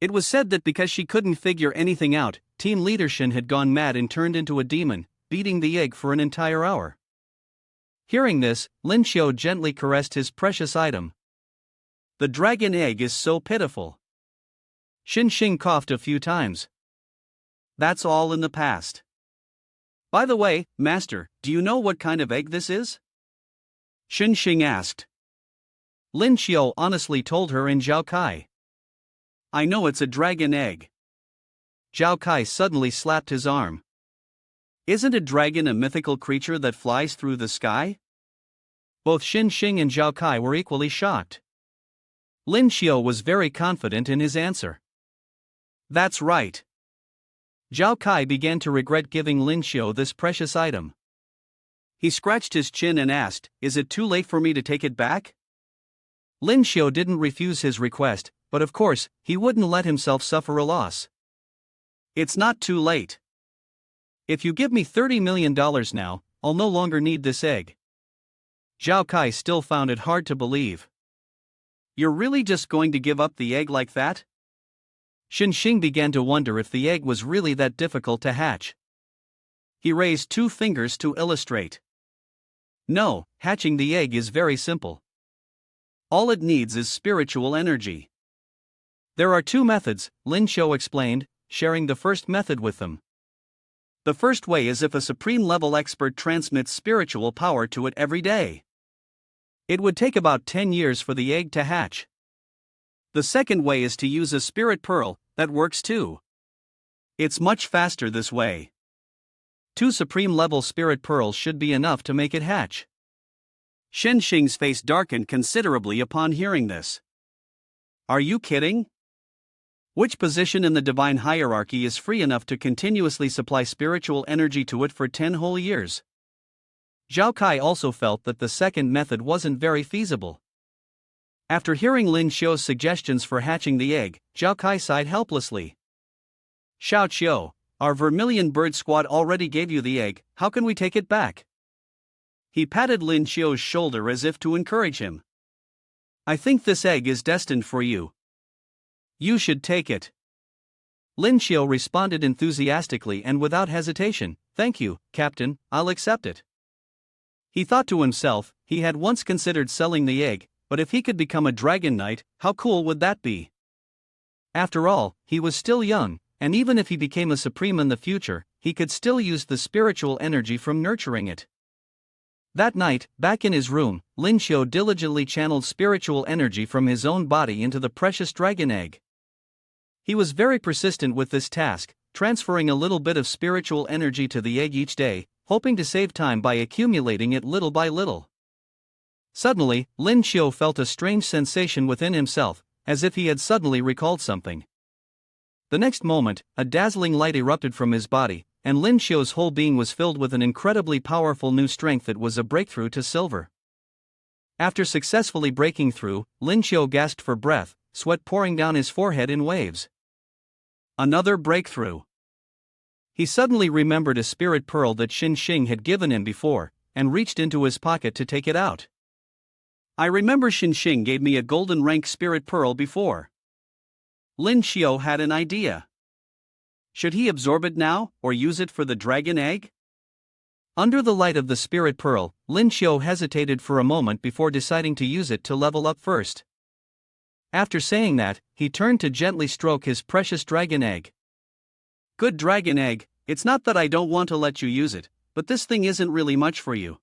It was said that because she couldn't figure anything out, Team Leader Xin had gone mad and turned into a demon, beating the egg for an entire hour. Hearing this, Lin Xiu gently caressed his precious item. The dragon egg is so pitiful. Xin Xing coughed a few times. That's all in the past. By the way, Master, do you know what kind of egg this is? Xin Xing asked. Lin Xiu honestly told her and Zhao Kai. I know it's a dragon egg. Zhao Kai suddenly slapped his arm. Isn't a dragon a mythical creature that flies through the sky? Both Xin Xing and Zhao Kai were equally shocked. Lin Xiu was very confident in his answer. That's right. Zhao Kai began to regret giving Lin Xiu this precious item. He scratched his chin and asked, "Is it too late for me to take it back?" Lin Xiu didn't refuse his request, but of course, he wouldn't let himself suffer a loss. It's not too late. If you give me $30 million now, I'll no longer need this egg. Zhao Kai still found it hard to believe. You're really just going to give up the egg like that? Xin Xing began to wonder if the egg was really that difficult to hatch. He raised 2 fingers to illustrate. No, hatching the egg is very simple. All it needs is spiritual energy. There are 2 methods, Lin Xiu explained, sharing the first method with them. The first way is if a supreme-level expert transmits spiritual power to it every day. It would take about 10 years for the egg to hatch. The second way is to use a spirit pearl, that works too. It's much faster this way. 2 supreme-level spirit pearls should be enough to make it hatch. Xin Xing's face darkened considerably upon hearing this. Are you kidding? Which position in the divine hierarchy is free enough to continuously supply spiritual energy to it for 10 whole years? Zhao Kai also felt that the second method wasn't very feasible. After hearing Lin Xiu's suggestions for hatching the egg, Zhao Kai sighed helplessly. Xiao Qiu, our Vermilion Bird Squad already gave you the egg, how can we take it back? He patted Lin Xiu's shoulder as if to encourage him. I think this egg is destined for you. You should take it. Lin Xiu responded enthusiastically and without hesitation, Thank you, Captain, I'll accept it. He thought to himself, he had once considered selling the egg, but if he could become a dragon knight, how cool would that be? After all, he was still young, and even if he became a supreme in the future, he could still use the spiritual energy from nurturing it. That night, back in his room, Lin Xiu diligently channeled spiritual energy from his own body into the precious dragon egg. He was very persistent with this task, transferring a little bit of spiritual energy to the egg each day, hoping to save time by accumulating it little by little. Suddenly, Lin Xiu felt a strange sensation within himself, as if he had suddenly recalled something. The next moment, a dazzling light erupted from his body, and Lin Xiu's whole being was filled with an incredibly powerful new strength that was a breakthrough to silver. After successfully breaking through, Lin Xiu gasped for breath, sweat pouring down his forehead in waves. Another breakthrough. He suddenly remembered a spirit pearl that Xin Xing had given him before, and reached into his pocket to take it out. I remember Xing gave me a golden rank spirit pearl before. Lin Xiao had an idea. Should he absorb it now, or use it for the dragon egg? Under the light of the spirit pearl, Lin Xiao hesitated for a moment before deciding to use it to level up first. After saying that, he turned to gently stroke his precious dragon egg. Good dragon egg, it's not that I don't want to let you use it, but this thing isn't really much for you.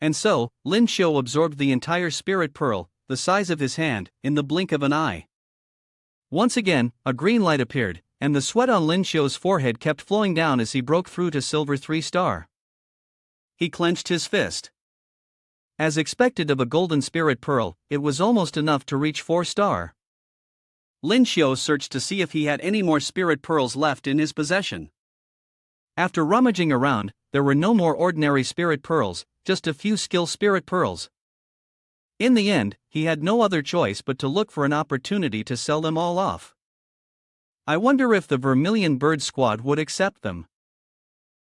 And so, Lin Xiao absorbed the entire spirit pearl, the size of his hand, in the blink of an eye. Once again, a green light appeared, and the sweat on Lin Xiao's forehead kept flowing down as he broke through to silver 3-star. He clenched his fist. As expected of a golden spirit pearl, it was almost enough to reach 4-star. Lin Xiao searched to see if he had any more spirit pearls left in his possession. After rummaging around, there were no more ordinary spirit pearls, just a few skill spirit pearls. In the end, he had no other choice but to look for an opportunity to sell them all off. I wonder if the Vermilion Bird Squad would accept them.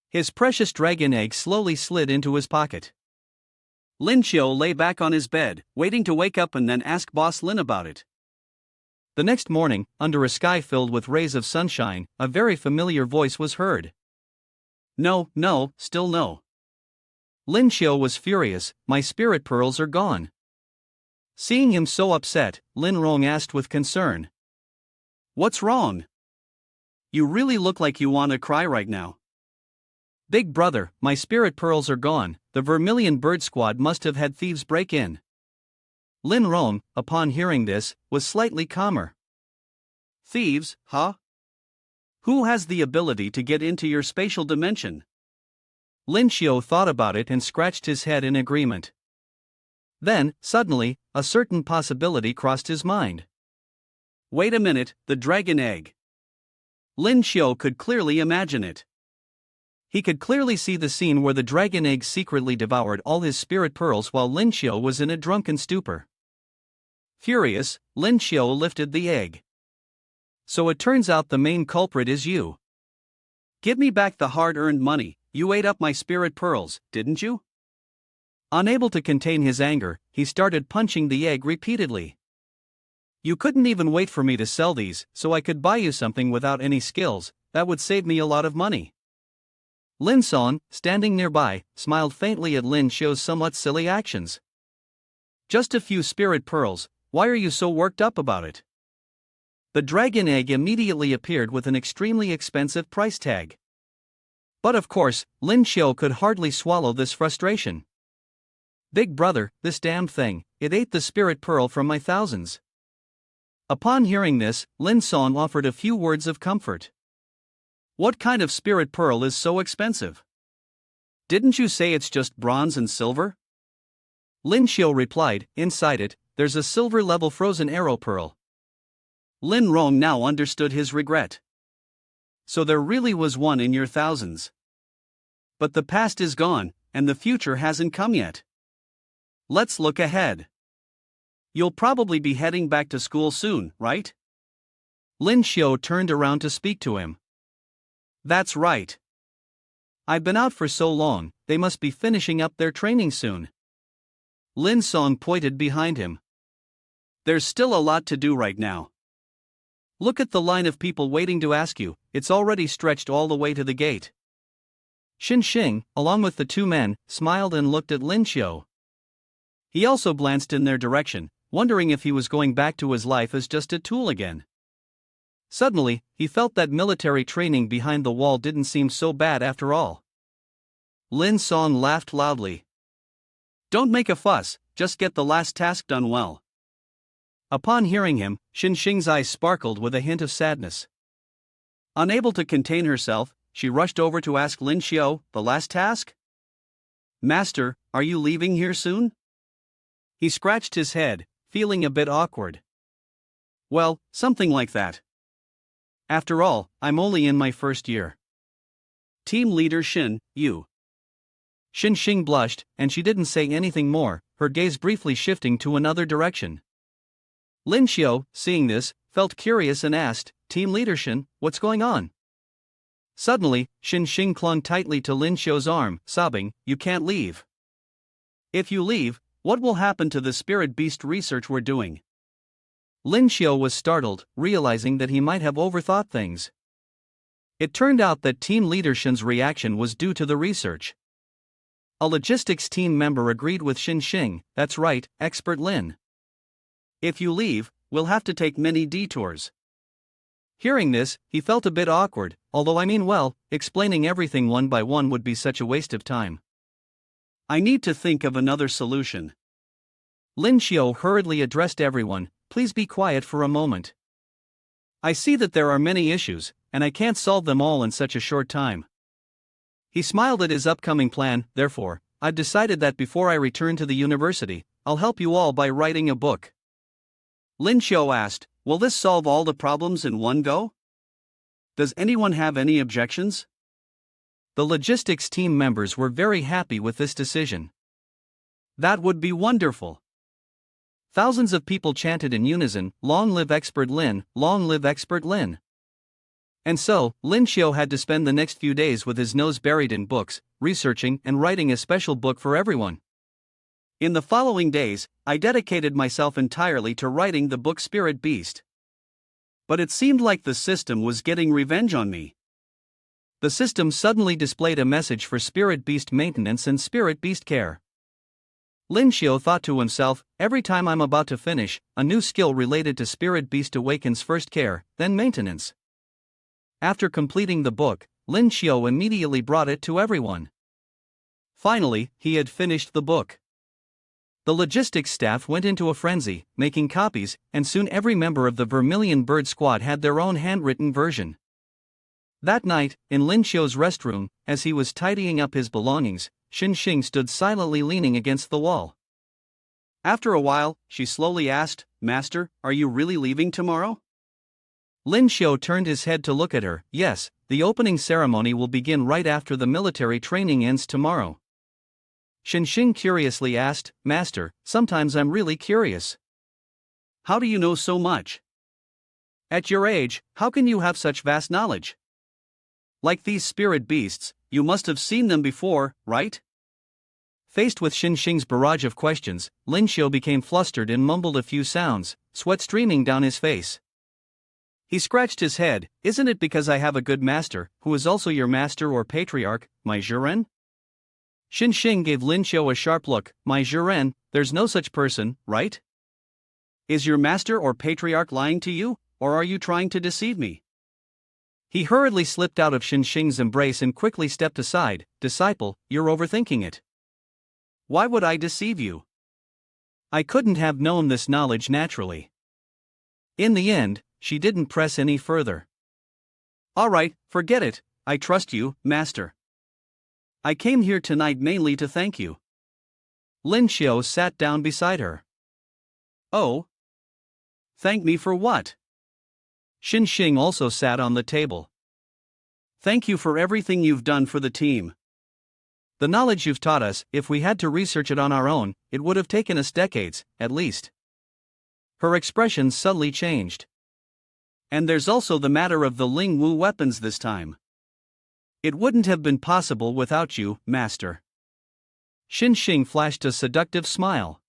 His precious dragon egg slowly slid into his pocket. Lin Xiao lay back on his bed, waiting to wake up and then ask Boss Lin about it. The next morning, under a sky filled with rays of sunshine, a very familiar voice was heard. No, still no. Lin Xiao was furious, my spirit pearls are gone. Seeing him so upset, Lin Rong asked with concern. What's wrong? You really look like you want to cry right now. Big brother, my spirit pearls are gone, the Vermilion Bird Squad must have had thieves break in. Lin Rong, upon hearing this, was slightly calmer. Thieves, huh? Who has the ability to get into your spatial dimension? Lin Xiao thought about it and scratched his head in agreement. Then, suddenly, a certain possibility crossed his mind. Wait a minute, the dragon egg. Lin Xiao could clearly imagine it. He could clearly see the scene where the dragon egg secretly devoured all his spirit pearls while Lin Xiao was in a drunken stupor. Furious, Lin Xiao lifted the egg. So it turns out the main culprit is you. Give me back the hard-earned money, you ate up my spirit pearls, didn't you? Unable to contain his anger, he started punching the egg repeatedly. You couldn't even wait for me to sell these, so I could buy you something without any skills, that would save me a lot of money. Lin Song, standing nearby, smiled faintly at Lin Xiao's somewhat silly actions. Just a few spirit pearls, why are you so worked up about it? The dragon egg immediately appeared with an extremely expensive price tag. But of course, Lin Xiao could hardly swallow this frustration. Big brother, this damn thing, it ate the spirit pearl from my thousands. Upon hearing this, Lin Song offered a few words of comfort. What kind of spirit pearl is so expensive? Didn't you say it's just bronze and silver? Lin Xiao replied, inside it, there's a silver-level frozen arrow pearl. Lin Rong now understood his regret. So there really was one in your thousands. But the past is gone, and the future hasn't come yet. Let's look ahead. You'll probably be heading back to school soon, right? Lin Xiao turned around to speak to him. That's right. I've been out for so long, they must be finishing up their training soon. Lin Song pointed behind him. There's still a lot to do right now. Look at the line of people waiting to ask you, it's already stretched all the way to the gate. Xing, along with the two men, smiled and looked at Lin Xiao. He also glanced in their direction, wondering if he was going back to his life as just a tool again. Suddenly, he felt that military training behind the wall didn't seem so bad after all. Lin Song laughed loudly. Don't make a fuss, just get the last task done well. Upon hearing him, Xing's eyes sparkled with a hint of sadness. Unable to contain herself, she rushed over to ask Lin Xiao, the last task? Master, are you leaving here soon? He scratched his head, feeling a bit awkward. Well, something like that. After all, I'm only in my first year. Team leader Xin, you. Xing blushed, and she didn't say anything more, her gaze briefly shifting to another direction. Lin Xiao, seeing this, felt curious and asked, Team leader Xin, what's going on? Suddenly, Xin Xing clung tightly to Lin Xiu's arm, sobbing, "You can't leave. If you leave, what will happen to the spirit beast research we're doing?" Lin Xiu was startled, realizing that he might have overthought things. It turned out that team leader Shen's reaction was due to the research. A logistics team member agreed with Xin Xing, "That's right, expert Lin. If you leave, we'll have to take many detours." Hearing this, he felt a bit awkward, although explaining everything one by one would be such a waste of time. "I need to think of another solution." Lin Xiu hurriedly addressed everyone, "Please be quiet for a moment. I see that there are many issues, and I can't solve them all in such a short time." He smiled at his upcoming plan. "Therefore, I've decided that before I return to the university, I'll help you all by writing a book." Lin Xiu asked, "Will this solve all the problems in one go? Does anyone have any objections?" The logistics team members were very happy with this decision. "That would be wonderful." Thousands of people chanted in unison, "Long live expert Lin, long live expert Lin." And so, Lin Xiu had to spend the next few days with his nose buried in books, researching and writing a special book for everyone. In the following days, I dedicated myself entirely to writing the book Spirit Beast. But it seemed like the system was getting revenge on me. The system suddenly displayed a message for Spirit Beast maintenance and Spirit Beast care. Lin Xiu thought to himself, "Every time I'm about to finish, a new skill related to Spirit Beast awakens, first care, then maintenance." After completing the book, Lin Xiu immediately brought it to everyone. Finally, he had finished the book. The logistics staff went into a frenzy, making copies, and soon every member of the Vermilion Bird Squad had their own handwritten version. That night, in Lin Xiu's restroom, as he was tidying up his belongings, Xin Xing stood silently leaning against the wall. After a while, she slowly asked, "Master, are you really leaving tomorrow?" Lin Xiu turned his head to look at her. "Yes, the opening ceremony will begin right after the military training ends tomorrow." Xin Xing curiously asked, "Master, sometimes I'm really curious. How do you know so much? At your age, how can you have such vast knowledge? Like these spirit beasts, you must have seen them before, right?" Faced with Xin Xing's barrage of questions, Lin Xiu became flustered and mumbled a few sounds, sweat streaming down his face. He scratched his head. "Isn't it because I have a good master, who is also your master or patriarch, my Zhuren?" Xin Xing gave Lin Xiu a sharp look. "My Zhuren, there's no such person, right? Is your master or patriarch lying to you, or are you trying to deceive me?" He hurriedly slipped out of Xin Xing's embrace and quickly stepped aside. "Disciple, you're overthinking it. Why would I deceive you? I couldn't have known this knowledge naturally." In the end, she didn't press any further. "All right, forget it. I trust you, master. I came here tonight mainly to thank you." Lin Xiu sat down beside her. "Oh? Thank me for what?" Xin Xing also sat on the table. "Thank you for everything you've done for the team. The knowledge you've taught us, if we had to research it on our own, it would have taken us decades, at least." Her expression subtly changed. "And there's also the matter of the Ling Wu weapons this time. It wouldn't have been possible without you, master." Xin Xing flashed a seductive smile.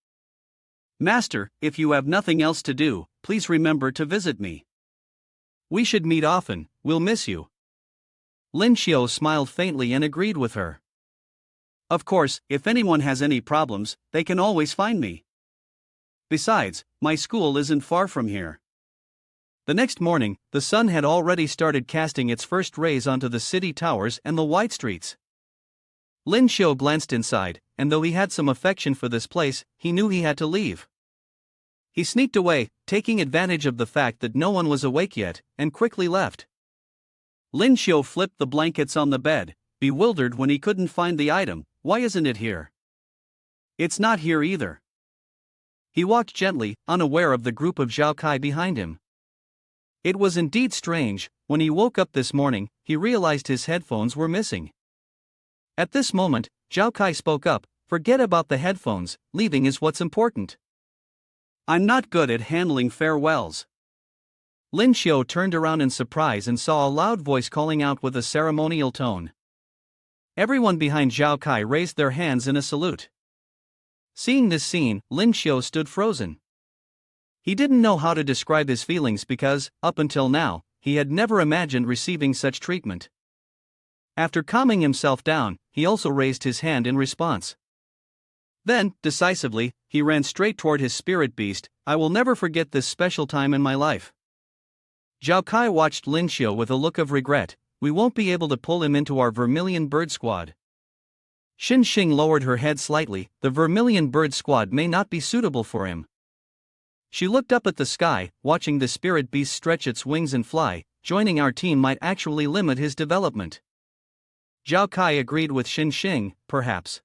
"Master, if you have nothing else to do, please remember to visit me. We should meet often, we'll miss you." Lin Xiu smiled faintly and agreed with her. "Of course, if anyone has any problems, they can always find me. Besides, my school isn't far from here." The next morning, the sun had already started casting its first rays onto the city towers and the wide streets. Lin Xiu glanced inside, and though he had some affection for this place, he knew he had to leave. He sneaked away, taking advantage of the fact that no one was awake yet, and quickly left. Lin Xiu flipped the blankets on the bed, bewildered when he couldn't find the item. "Why isn't it here? It's not here either." He walked gently, unaware of the group of Zhao Kai behind him. It was indeed strange. When he woke up this morning, he realized his headphones were missing. At this moment, Zhao Kai spoke up. "Forget about the headphones, leaving is what's important. I'm not good at handling farewells." Lin Xiu turned around in surprise and saw a loud voice calling out with a ceremonial tone. Everyone behind Zhao Kai raised their hands in a salute. Seeing this scene, Lin Xiu stood frozen. He didn't know how to describe his feelings because, up until now, he had never imagined receiving such treatment. After calming himself down, he also raised his hand in response. Then, decisively, he ran straight toward his spirit beast. I will never forget this special time in my life. Zhao Kai watched Lin Xiu with a look of regret. We won't be able to pull him into our Vermilion Bird Squad. Xin Xing lowered her head slightly. The Vermilion Bird Squad may not be suitable for him. She looked up at the sky, watching the spirit beast stretch its wings and fly. Joining our team might actually limit his development. Zhao Kai agreed with Xin Xing, perhaps.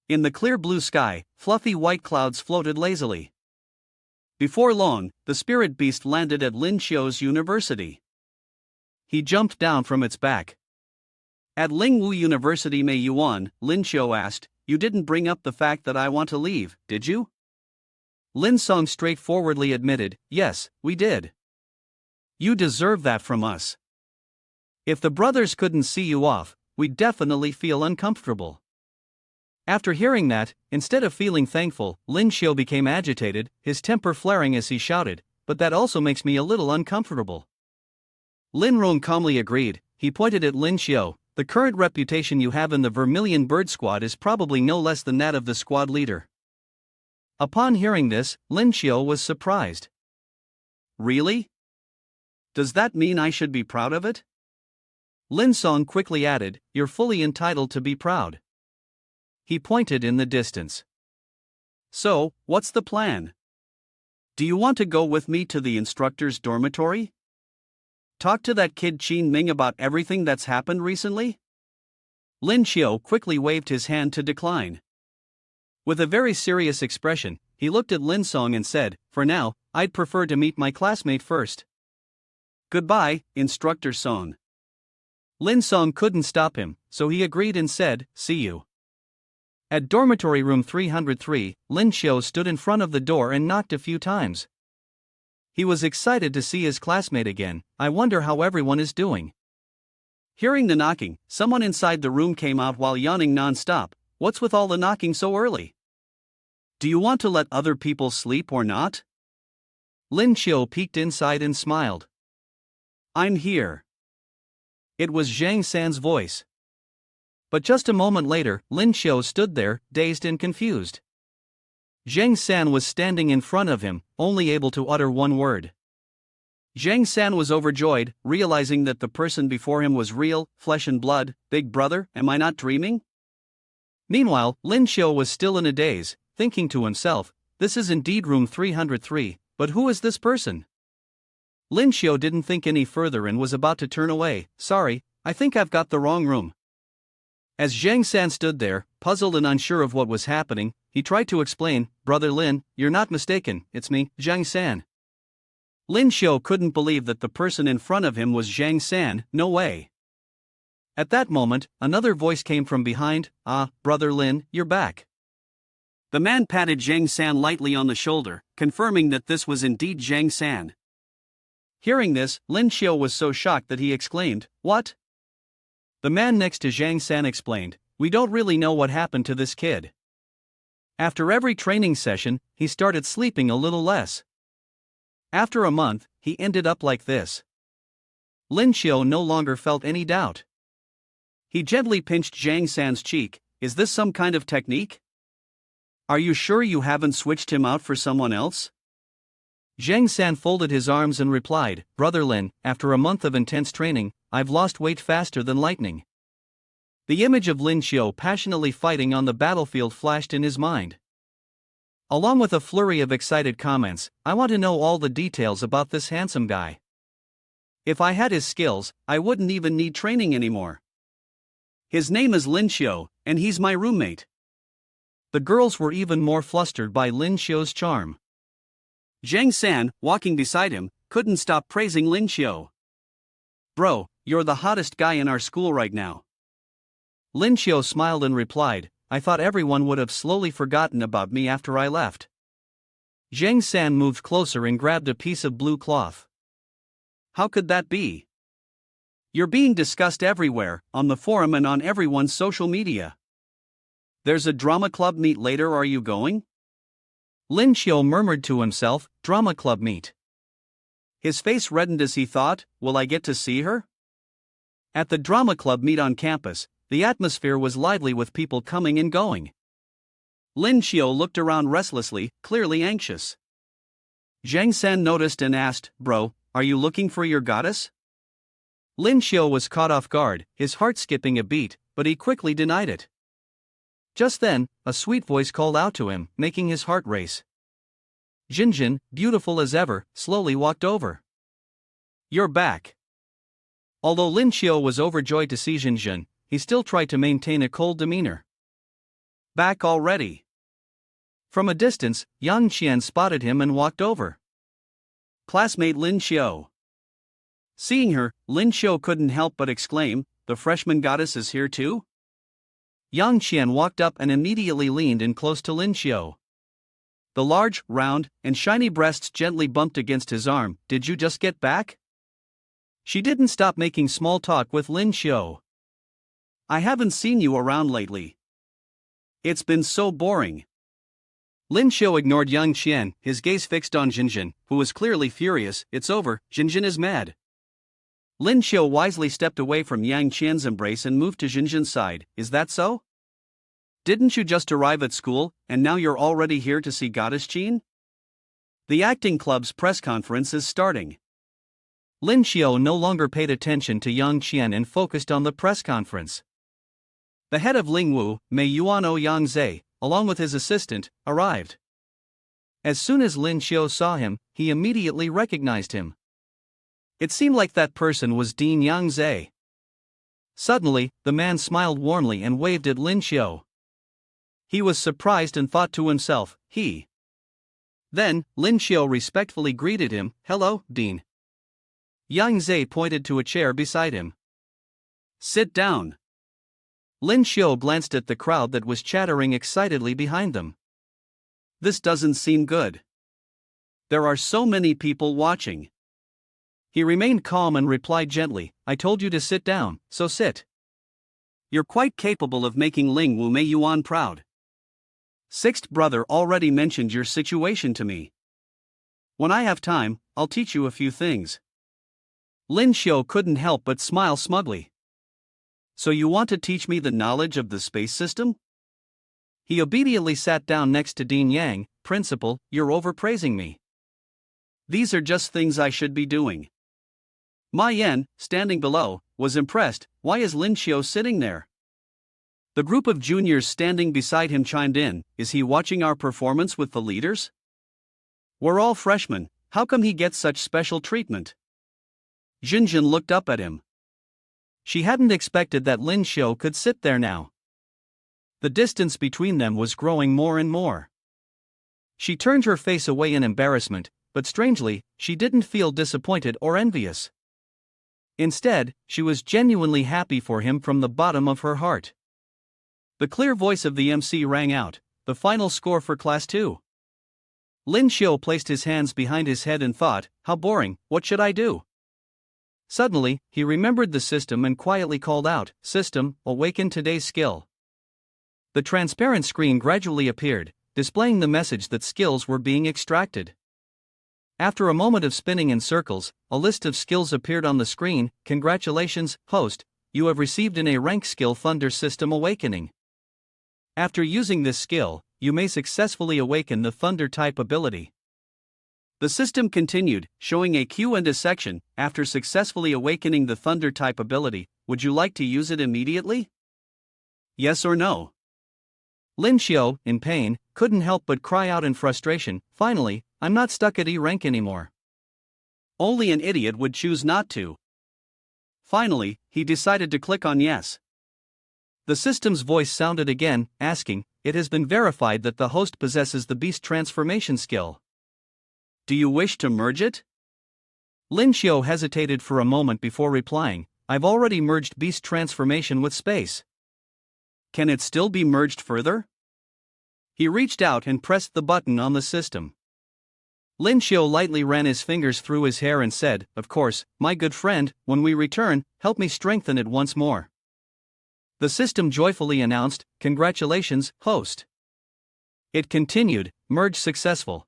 In the clear blue sky, fluffy white clouds floated lazily. Before long, the spirit beast landed at Lin Xiu's university. He jumped down from its back. At Lingwu University Mei Yuan, Lin Xiu asked, you didn't bring up the fact that I want to leave, did you? Lin Song straightforwardly admitted, yes, we did. You deserve that from us. If the brothers couldn't see you off, we'd definitely feel uncomfortable. After hearing that, instead of feeling thankful, Lin Xiu became agitated, his temper flaring as he shouted, but that also makes me a little uncomfortable. Lin Rong calmly agreed. He pointed at Lin Xiu. The current reputation you have in the Vermilion Bird Squad is probably no less than that of the squad leader. Upon hearing this, Lin Xiu was surprised. Really? Does that mean I should be proud of it? Lin Song quickly added, you're fully entitled to be proud. He pointed in the distance. So, what's the plan? Do you want to go with me to the instructor's dormitory? Talk to that kid Qin Ming about everything that's happened recently? Lin Xiu quickly waved his hand to decline. With a very serious expression, he looked at Lin Song and said, for now, I'd prefer to meet my classmate first. Goodbye, Instructor Song. Lin Song couldn't stop him, so he agreed and said, see you. At dormitory room 303, Lin Xiu stood in front of the door and knocked a few times. He was excited to see his classmate again. I wonder how everyone is doing. Hearing the knocking, someone inside the room came out while yawning non-stop. What's with all the knocking so early? Do you want to let other people sleep or not? Lin Xiu peeked inside and smiled. I'm here. It was Zhang San's voice. But just a moment later, Lin Xiu stood there, dazed and confused. Zhang San was standing in front of him, only able to utter one word. Zhang San was overjoyed, realizing that the person before him was real, flesh and blood. Big brother, am I not dreaming? Meanwhile, Lin Xiu was still in a daze, thinking to himself, this is indeed room 303, but who is this person? Lin Xiu didn't think any further and was about to turn away. Sorry, I think I've got the wrong room. As Zhang San stood there, puzzled and unsure of what was happening, he tried to explain, Brother Lin, you're not mistaken, it's me, Zhang San. Lin Xiu couldn't believe that the person in front of him was Zhang San, no way. At that moment, another voice came from behind, Brother Lin, you're back. The man patted Zhang San lightly on the shoulder, confirming that this was indeed Zhang San. Hearing this, Lin Xiu was so shocked that he exclaimed, what? The man next to Zhang San explained, we don't really know what happened to this kid. After every training session, he started sleeping a little less. After a month, he ended up like this. Lin Xiu no longer felt any doubt. He gently pinched Zhang San's cheek. Is this some kind of technique? Are you sure you haven't switched him out for someone else? Zhang San folded his arms and replied, Brother Lin, after a month of intense training, I've lost weight faster than lightning. The image of Lin Xiu passionately fighting on the battlefield flashed in his mind. Along with a flurry of excited comments, I want to know all the details about this handsome guy. If I had his skills, I wouldn't even need training anymore. His name is Lin Xiu, and he's my roommate. The girls were even more flustered by Lin Xiu's charm. Zhang San, walking beside him, couldn't stop praising Lin Xiu. Bro, you're the hottest guy in our school right now. Lin Xiu smiled and replied, I thought everyone would have slowly forgotten about me after I left. Zhang San moved closer and grabbed a piece of blue cloth. How could that be? You're being discussed everywhere, on the forum and on everyone's social media. There's a drama club meet later, are you going? Lin Xiu murmured to himself, drama club meet. His face reddened as he thought, will I get to see her? At the drama club meet on campus, the atmosphere was lively with people coming and going. Lin Xiu looked around restlessly, clearly anxious. Zhang San noticed and asked, Bro, are you looking for your goddess? Lin Xiu was caught off guard, his heart skipping a beat, but he quickly denied it. Just then, a sweet voice called out to him, making his heart race. Jinjin, beautiful as ever, slowly walked over. You're back. Although Lin Xiu was overjoyed to see Jinjin, he still tried to maintain a cold demeanor. Back already. From a distance, Yang Qian spotted him and walked over. Classmate Lin Xiu. Seeing her, Lin Xiu couldn't help but exclaim, the freshman goddess is here too? Yang Qian walked up and immediately leaned in close to Lin Xiu. The large, round, and shiny breasts gently bumped against his arm. Did you just get back? She didn't stop making small talk with Lin Xiu. I haven't seen you around lately. It's been so boring. Lin Xiu ignored Yang Qian, his gaze fixed on Jinjin, who was clearly furious. It's over, Jinjin is mad. Lin Xiu wisely stepped away from Yang Qian's embrace and moved to Jinjin's side. Is that so? Didn't you just arrive at school, and now you're already here to see Goddess Qin? The acting club's press conference is starting. Lin Xiu no longer paid attention to Yang Qian and focused on the press conference. The head of Lingwu, Mei Yuano Yang Zhe, along with his assistant, arrived. As soon as Lin Xiu saw him, he immediately recognized him. It seemed like that person was Dean Yang Zhe. Suddenly, the man smiled warmly and waved at Lin Xiu. He was surprised and thought to himself, he. Then, Lin Xiu respectfully greeted him, hello, Dean. Yang Zhe pointed to a chair beside him. Sit down. Lin Xiu glanced at the crowd that was chattering excitedly behind them. This doesn't seem good. There are so many people watching. He remained calm and replied gently, I told you to sit down, so sit. You're quite capable of making Ling Wu Mei Yuan proud. Sixth brother already mentioned your situation to me. When I have time, I'll teach you a few things. Lin Xiu couldn't help but smile smugly. So you want to teach me the knowledge of the space system? He obediently sat down next to Dean Yang. Principal, you're overpraising me. These are just things I should be doing. Ma Yan, standing below, was impressed. Why is Lin Xiu sitting there? The group of juniors standing beside him chimed in. Is he watching our performance with the leaders? We're all freshmen, how come he gets such special treatment? Jinjin looked up at him. She hadn't expected that Lin Xiu could sit there now. The distance between them was growing more and more. She turned her face away in embarrassment, but strangely, she didn't feel disappointed or envious. Instead, she was genuinely happy for him from the bottom of her heart. The clear voice of the MC rang out, the final score for Class 2. Lin Xiu placed his hands behind his head and thought, how boring, what should I do? Suddenly, he remembered the system and quietly called out, System, awaken today's skill. The transparent screen gradually appeared, displaying the message that skills were being extracted. After a moment of spinning in circles, a list of skills appeared on the screen. Congratulations, host, you have received an A-rank skill Thunder System Awakening. After using this skill, you may successfully awaken the Thunder type ability. The system continued, showing a Q&A section. After successfully awakening the Thunder type ability, would you like to use it immediately? Yes or no? Lin Xiu, in pain, couldn't help but cry out in frustration, finally, I'm not stuck at E rank anymore. Only an idiot would choose not to. Finally, he decided to click on yes. The system's voice sounded again, asking, it has been verified that the host possesses the beast transformation skill. Do you wish to merge it? Lin Xiu hesitated for a moment before replying, I've already merged beast transformation with space. Can it still be merged further? He reached out and pressed the button on the system. Lin Xiu lightly ran his fingers through his hair and said, "Of course, my good friend, when we return, help me strengthen it once more." The system joyfully announced, "Congratulations, host." It continued, "Merge successful."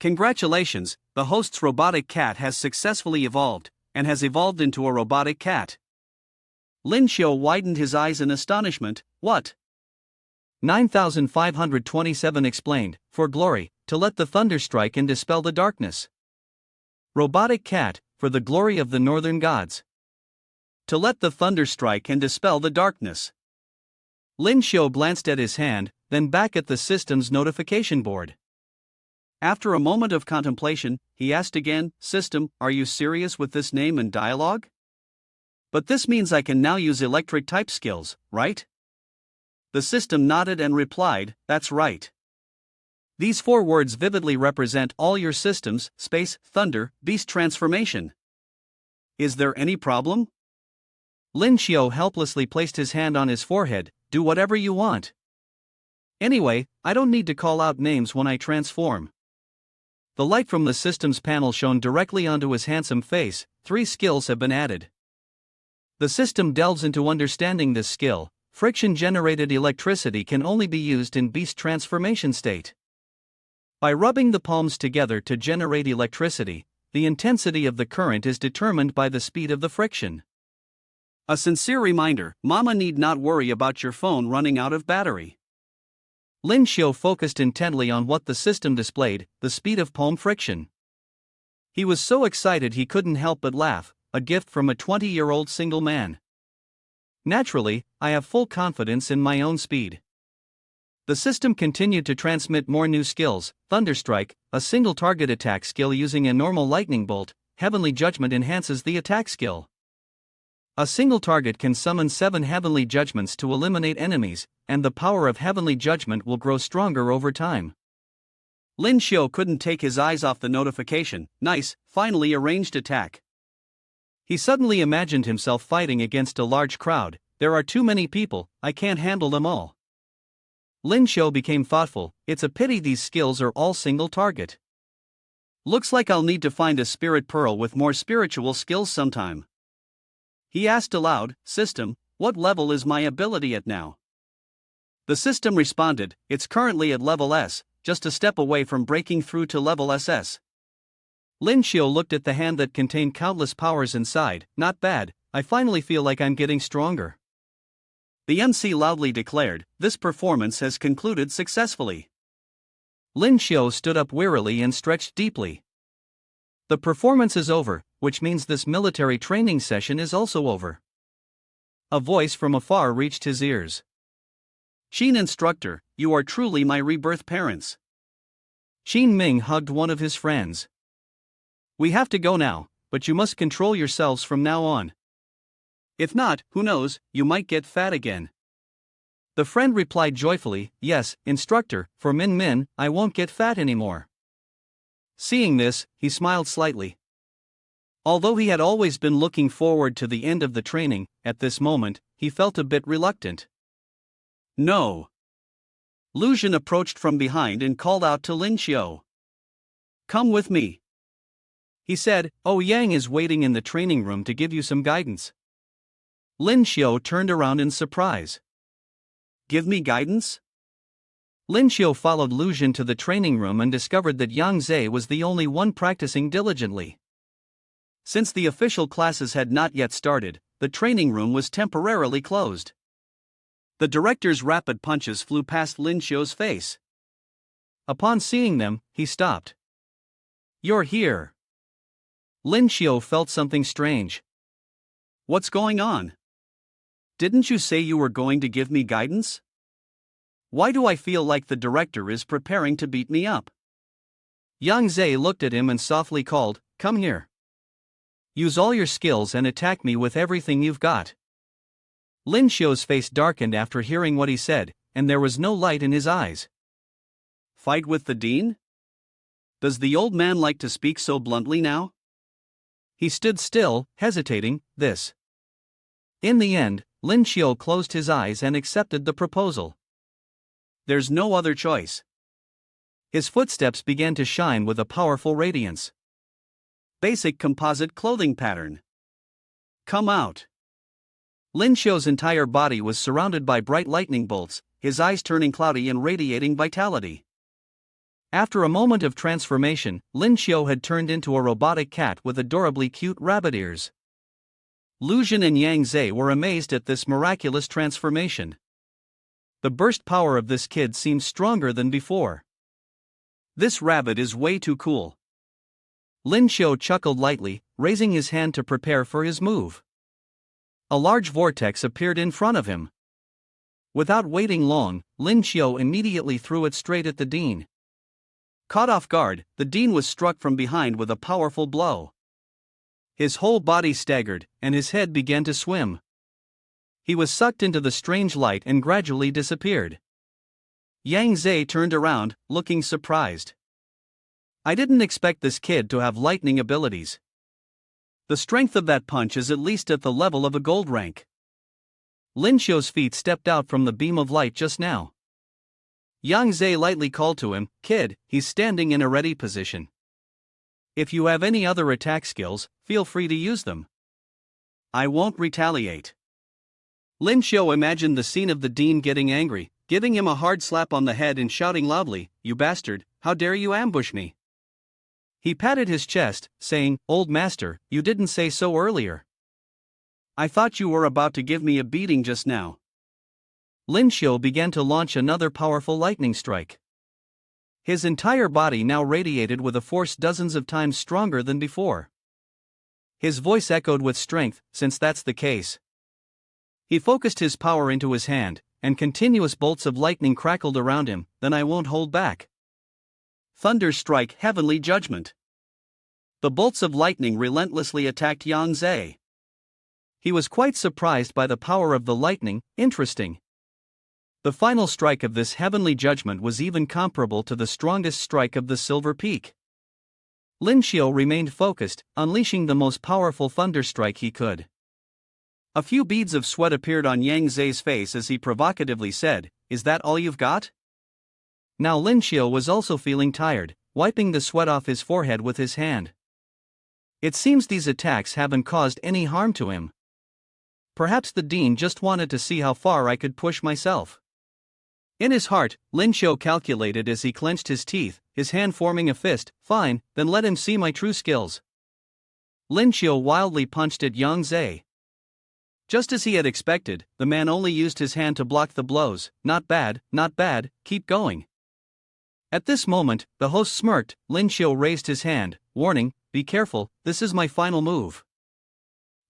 Congratulations, the host's robotic cat has successfully evolved, and has evolved into a robotic cat. Lin Xiu widened his eyes in astonishment. What? 9527 explained, "For glory, to let the thunder strike and dispel the darkness." Robotic cat, for the glory of the northern gods. To let the thunder strike and dispel the darkness. Lin Xiu glanced at his hand, then back at the system's notification board. After a moment of contemplation, he asked again, "System, are you serious with this name and dialogue? But this means I can now use electric type skills, right?" The system nodded and replied, "That's right. These 4 words vividly represent all your systems: space, thunder, beast transformation. Is there any problem?" Lin Xiu helplessly placed his hand on his forehead. "Do whatever you want. Anyway, I don't need to call out names when I transform." The light from the system's panel shone directly onto his handsome face. 3 skills have been added. The system delves into understanding this skill. Friction-generated electricity can only be used in beast transformation state. By rubbing the palms together to generate electricity, the intensity of the current is determined by the speed of the friction. A sincere reminder, Mama need not worry about your phone running out of battery. Lin Xiu focused intently on what the system displayed, the speed of palm friction. He was so excited he couldn't help but laugh, a gift from a 20-year-old single man. Naturally, I have full confidence in my own speed. The system continued to transmit more new skills: Thunderstrike, a single target attack skill using a normal lightning bolt. Heavenly Judgment enhances the attack skill. A single target can summon 7 Heavenly Judgments to eliminate enemies, and the power of Heavenly Judgment will grow stronger over time. Lin Xiu couldn't take his eyes off the notification. Nice, finally arranged attack. He suddenly imagined himself fighting against a large crowd. There are too many people, I can't handle them all. Lin Xiu became thoughtful. It's a pity these skills are all single target. Looks like I'll need to find a spirit pearl with more spiritual skills sometime. He asked aloud, "System, what level is my ability at now?" The system responded, "It's currently at level S, just a step away from breaking through to level SS." Lin Xiu looked at the hand that contained countless powers inside. "Not bad, I finally feel like I'm getting stronger." The MC loudly declared, "This performance has concluded successfully." Lin Xiu stood up wearily and stretched deeply. The performance is over, which means this military training session is also over. A voice from afar reached his ears. "Xin instructor, you are truly my rebirth parents." Xin Ming hugged one of his friends. "We have to go now, but you must control yourselves from now on. If not, who knows, you might get fat again." The friend replied joyfully, "Yes, instructor, for Min Min, I won't get fat anymore." Seeing this, he smiled slightly. Although he had always been looking forward to the end of the training, at this moment, he felt a bit reluctant. "No." Lu Zhen approached from behind and called out to Lin Xiu. "Come with me." He said, "Oh, Yang is waiting in the training room to give you some guidance." Lin Xiu turned around in surprise. "Give me guidance?" Lin Xiu followed Lu Zhen to the training room and discovered that Yang Zhe was the only one practicing diligently. Since the official classes had not yet started, the training room was temporarily closed. The director's rapid punches flew past Lin Xiu's face. Upon seeing them, he stopped. "You're here." Lin Xiu felt something strange. "What's going on? Didn't you say you were going to give me guidance? Why do I feel like the director is preparing to beat me up?" Yang Zhe looked at him and softly called, "Come here. Use all your skills and attack me with everything you've got." Lin Xiu's face darkened after hearing what he said, and there was no light in his eyes. Fight with the dean? Does the old man like to speak so bluntly now? He stood still, hesitating. In the end, Lin Xiu closed his eyes and accepted the proposal. There's no other choice. His footsteps began to shine with a powerful radiance. Basic composite clothing pattern. Come out. Lin Xiu's entire body was surrounded by bright lightning bolts, his eyes turning cloudy and radiating vitality. After a moment of transformation, Lin Xiu had turned into a robotic cat with adorably cute rabbit ears. Lu Jin and Yang Zhe were amazed at this miraculous transformation. The burst power of this kid seems stronger than before. This rabbit is way too cool. Lin Xiu chuckled lightly, raising his hand to prepare for his move. A large vortex appeared in front of him. Without waiting long, Lin Xiu immediately threw it straight at the dean. Caught off guard, the dean was struck from behind with a powerful blow. His whole body staggered, and his head began to swim. He was sucked into the strange light and gradually disappeared. Yang Zhe turned around, looking surprised. I didn't expect this kid to have lightning abilities. The strength of that punch is at least at the level of a gold rank. Lin Xiu's feet stepped out from the beam of light just now. Yang Zhe lightly called to him, "Kid," he's standing in a ready position. If you have any other attack skills, feel free to use them. I won't retaliate. Lin Xiu imagined the scene of the dean getting angry, giving him a hard slap on the head and shouting loudly, "You bastard, how dare you ambush me?" He patted his chest, saying, "Old master, you didn't say so earlier. I thought you were about to give me a beating just now." Lin Xiu began to launch another powerful lightning strike. His entire body now radiated with a force dozens of times stronger than before. His voice echoed with strength, "Since that's the case." He focused his power into his hand, and continuous bolts of lightning crackled around him, "Then I won't hold back. Thunder strike, heavenly judgment." The bolts of lightning relentlessly attacked Yang Zhe. He was quite surprised by the power of the lightning. Interesting. The final strike of this heavenly judgment was even comparable to the strongest strike of the Silver Peak. Lin Xiu remained focused, unleashing the most powerful thunder strike he could. A few beads of sweat appeared on Yang Zhe's face as he provocatively said, "Is that all you've got?" Now Lin Xiu was also feeling tired, wiping the sweat off his forehead with his hand. It seems these attacks haven't caused any harm to him. Perhaps the dean just wanted to see how far I could push myself. In his heart, Lin Xiu calculated as he clenched his teeth, his hand forming a fist. "Fine, then let him see my true skills." Lin Xiu wildly punched at Yang Zhe. Just as he had expected, the man only used his hand to block the blows. "Not bad, not bad, keep going." At this moment, the host smirked. Lin Xiu raised his hand, warning, "Be careful, this is my final move."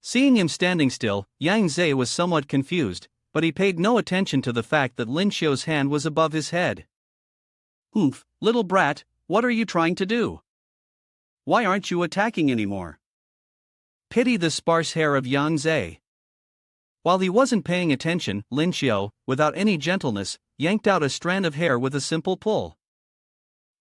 Seeing him standing still, Yang Zhe was somewhat confused, but he paid no attention to the fact that Lin Xiu's hand was above his head. "Oomph, little brat, what are you trying to do? Why aren't you attacking anymore?" Pity the sparse hair of Yang Zhe. While he wasn't paying attention, Lin Xiu, without any gentleness, yanked out a strand of hair with a simple pull.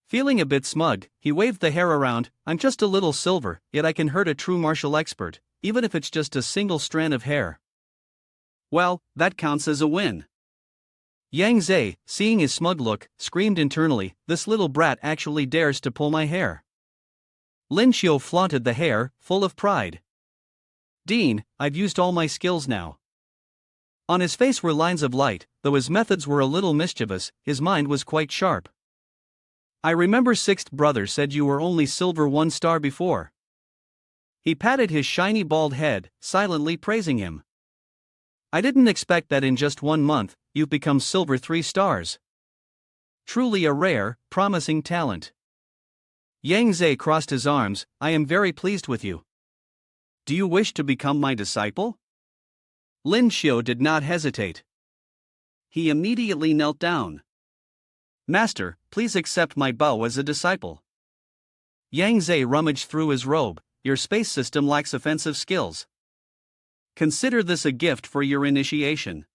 Feeling a bit smug, he waved the hair around. "I'm just a little silver, yet I can hurt a true martial expert, even if it's just a single strand of hair." "Well, that counts as a win." Yang Zhe, seeing his smug look, screamed internally, "This little brat actually dares to pull my hair." Lin Xiu flaunted the hair, full of pride. "Dean, I've used all my skills now." On his face were lines of light, though his methods were a little mischievous, his mind was quite sharp. "I remember Sixth Brother said you were only silver 1 star before." He patted his shiny bald head, silently praising him. "I didn't expect that in just 1 month, you've become silver 3 stars. Truly a rare, promising talent." Yang Zhe crossed his arms. "I am very pleased with you. Do you wish to become my disciple?" Lin Xiu did not hesitate. He immediately knelt down. "Master, please accept my bow as a disciple." Yang Zhe rummaged through his robe. "Your space system lacks offensive skills. Consider this a gift for your initiation."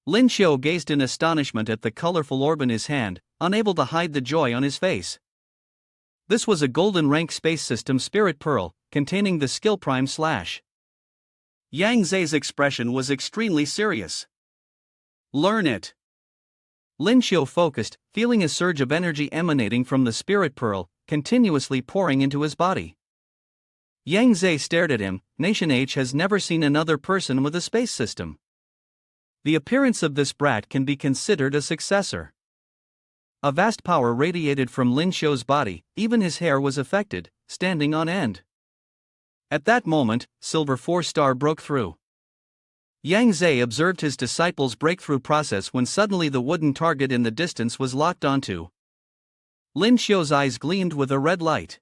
Lin Xiu gazed in astonishment at the colorful orb in his hand, unable to hide the joy on his face. This was a golden rank space system spirit pearl, containing the skill prime slash. Yang Zhe's expression was extremely serious. "Learn it." Lin Xiu focused, feeling a surge of energy emanating from the spirit pearl, continuously pouring into his body. Yang Zhe stared at him. Nation H has never seen another person with a space system. The appearance of this brat can be considered a successor. A vast power radiated from Lin Xiu's body, even his hair was affected, standing on end. At that moment, Silver 4-star broke through. Yang Zhe observed his disciple's breakthrough process when suddenly the wooden target in the distance was locked onto. Lin Xiu's eyes gleamed with a red light.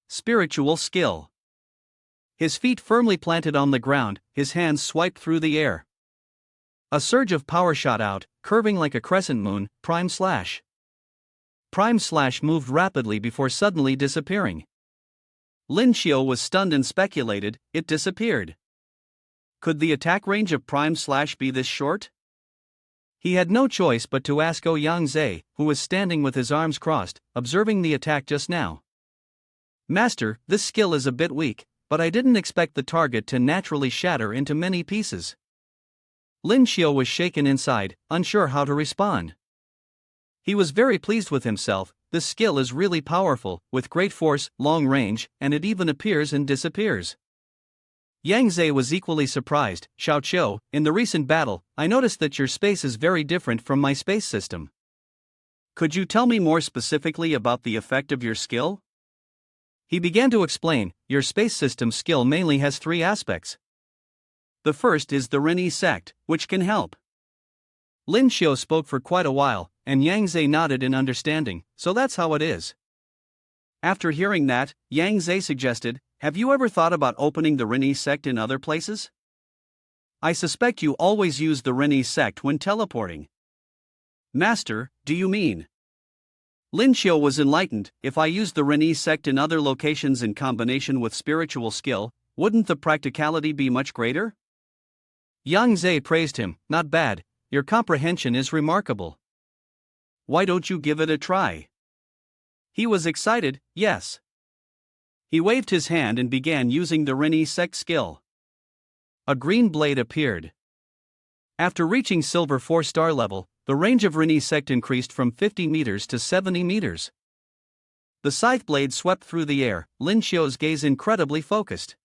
Spiritual skill. His feet firmly planted on the ground, his hands swiped through the air. A surge of power shot out, curving like a crescent moon. Prime Slash. Prime Slash moved rapidly before suddenly disappearing. Lin Xiu was stunned and speculated, it disappeared. Could the attack range of Prime Slash be this short? He had no choice but to ask Yang Zhe, who was standing with his arms crossed, observing the attack just now. Master, this skill is a bit weak, but I didn't expect the target to naturally shatter into many pieces. Lin Xiu was shaken inside, unsure how to respond. He was very pleased with himself. This skill is really powerful, with great force, long range, and it even appears and disappears. Yang Zhe was equally surprised. Xiao Qiu, in the recent battle, I noticed that your space is very different from my space system. Could you tell me more specifically about the effect of your skill? He began to explain, your space system skill mainly has three aspects. The first is the Ren sect, which can help. Lin Xiu spoke for quite a while, and Yang Zhe nodded in understanding, so that's how it is. After hearing that, Yang Zhe suggested, have you ever thought about opening the Ren sect in other places? I suspect you always use the Ren sect when teleporting. Master, do you mean? Lin Xiu was enlightened. If I used the Ren sect in other locations in combination with spiritual skill, wouldn't the practicality be much greater? Yang Zhe praised him, not bad, your comprehension is remarkable. Why don't you give it a try? He was excited, yes. He waved his hand and began using the Ren sect skill. A green blade appeared. After reaching Silver 4-star level, the range of Ren sect increased from 50 meters to 70 meters. The scythe blade swept through the air, Lin Xiu's gaze incredibly focused.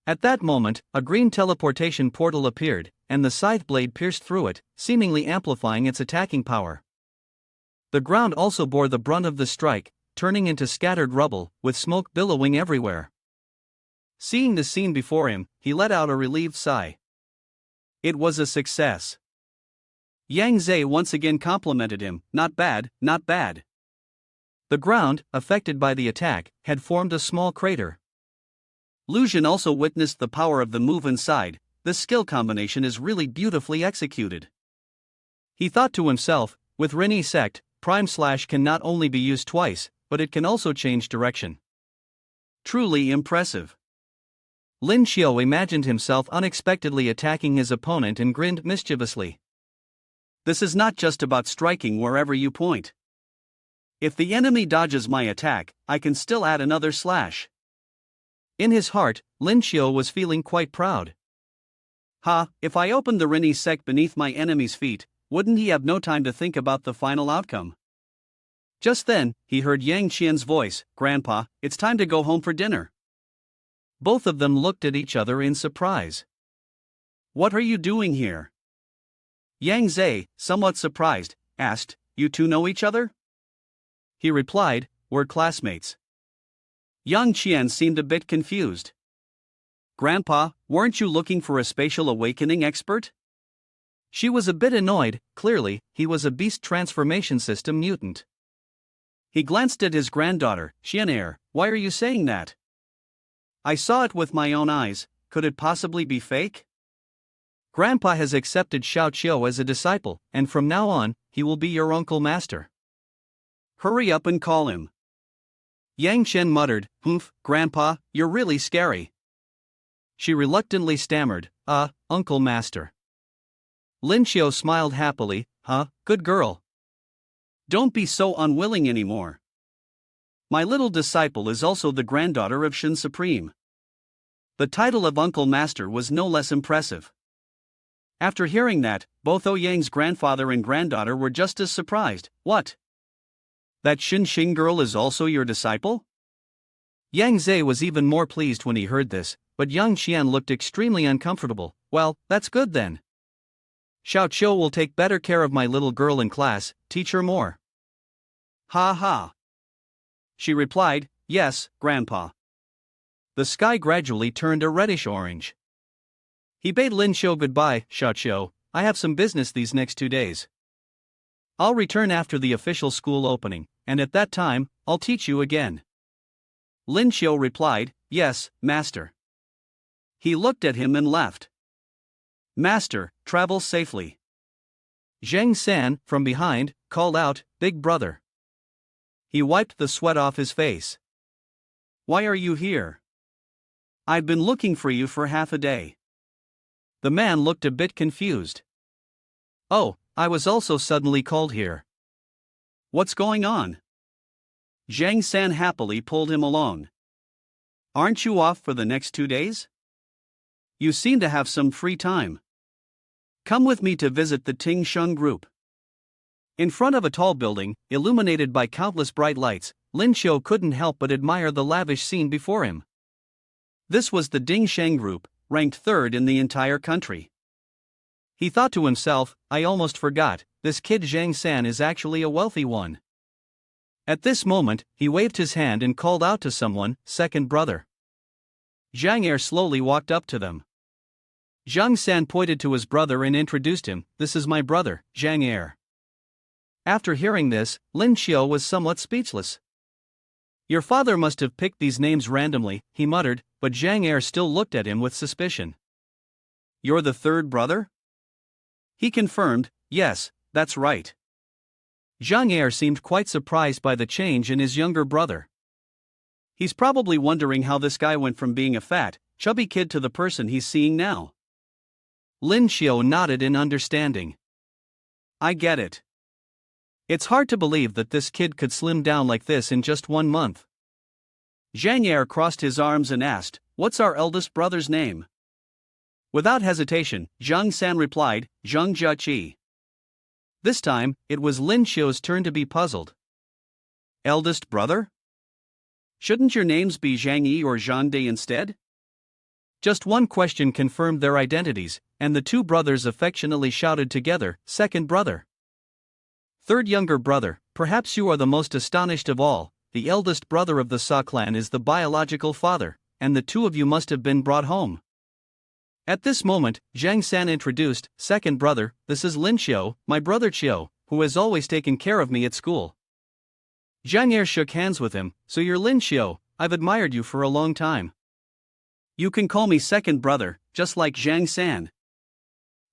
At that moment, a green teleportation portal appeared, and the scythe blade pierced through it, seemingly amplifying its attacking power. The ground also bore the brunt of the strike, turning into scattered rubble, with smoke billowing everywhere. Seeing the scene before him, he let out a relieved sigh. It was a success. Yang Zhe once again complimented him, not bad, not bad. The ground, affected by the attack, had formed a small crater. Lu Xun also witnessed the power of the move inside. This skill combination is really beautifully executed. He thought to himself, with Ren sect, Prime Slash can not only be used twice, but it can also change direction. Truly impressive. Lin Xiu imagined himself unexpectedly attacking his opponent and grinned mischievously. This is not just about striking wherever you point. If the enemy dodges my attack, I can still add another slash. In his heart, Lin Xiu was feeling quite proud. If I opened the Ren sect beneath my enemy's feet, wouldn't he have no time to think about the final outcome? Just then, he heard Yang Qian's voice, Grandpa, it's time to go home for dinner. Both of them looked at each other in surprise. What are you doing here? Yang Zhe, somewhat surprised, asked, you two know each other? He replied, we're classmates. Yang Qian seemed a bit confused. Grandpa, weren't you looking for a spatial awakening expert? She was a bit annoyed, clearly, he was a beast transformation system mutant. He glanced at his granddaughter, Xianair, why are you saying that? I saw it with my own eyes, could it possibly be fake? Grandpa has accepted Xiao Qiu as a disciple, and from now on, he will be your uncle master. Hurry up and call him. Yang Chen muttered, Grandpa, you're really scary. She reluctantly stammered, Uncle Master. Lin Xiu smiled happily, good girl. Don't be so unwilling anymore. My little disciple is also the granddaughter of Shen Supreme. The title of Uncle Master was no less impressive. After hearing that, both Ouyang's grandfather and granddaughter were just as surprised. What? That Xing girl is also your disciple? Yang Zhe was even more pleased when he heard this, but Yang Qian looked extremely uncomfortable. Well, that's good then. Xiao Qiu will take better care of my little girl in class, teach her more. Ha ha. She replied, yes, Grandpa. The sky gradually turned a reddish-orange. He bade Lin Xiu goodbye. Xiao Qiu, I have some business these next 2 days. I'll return after the official school opening, and at that time, I'll teach you again. Lin Xiu replied, yes, master. He looked at him and left. Master, travel safely. Zhang San, from behind, called out, Big brother. He wiped the sweat off his face. Why are you here? I've been looking for you for half a day. The man looked a bit confused. Oh, I was also suddenly called here. What's going on? Zhang San happily pulled him along. Aren't you off for the next 2 days? You seem to have some free time. Come with me to visit the Ting Sheng group. In front of a tall building, illuminated by countless bright lights, Lin Xiu couldn't help but admire the lavish scene before him. This was the Ding Sheng group, ranked third in the entire country. He thought to himself, I almost forgot, this kid Zhang San is actually a wealthy one. At this moment, he waved his hand and called out to someone, second brother. Zhang Er slowly walked up to them. Zhang San pointed to his brother and introduced him, this is my brother, Zhang Er. After hearing this, Lin Xiu was somewhat speechless. Your father must have picked these names randomly, he muttered, but Zhang Er still looked at him with suspicion. You're the third brother? He confirmed, yes, that's right. Zhang Er seemed quite surprised by the change in his younger brother. He's probably wondering how this guy went from being a fat, chubby kid to the person he's seeing now. Lin Xiu nodded in understanding. I get it. It's hard to believe that this kid could slim down like this in just 1 month. Zhang Er crossed his arms and asked, what's our eldest brother's name? Without hesitation, Zhang San replied, Zhang Jiaqi. This time, it was Lin Xiu's turn to be puzzled. Eldest brother? Shouldn't your names be Zhang Yi or Zhang De instead? Just one question confirmed their identities, and the two brothers affectionately shouted together, second brother. Third younger brother, perhaps you are the most astonished of all, the eldest brother of the Sa clan is the biological father, and the two of you must have been brought home. At this moment, Zhang San introduced, second brother, this is Lin Xiu, my brother Qiu, who has always taken care of me at school. Zhang Er shook hands with him, so you're Lin Xiu, I've admired you for a long time. You can call me second brother, just like Zhang San.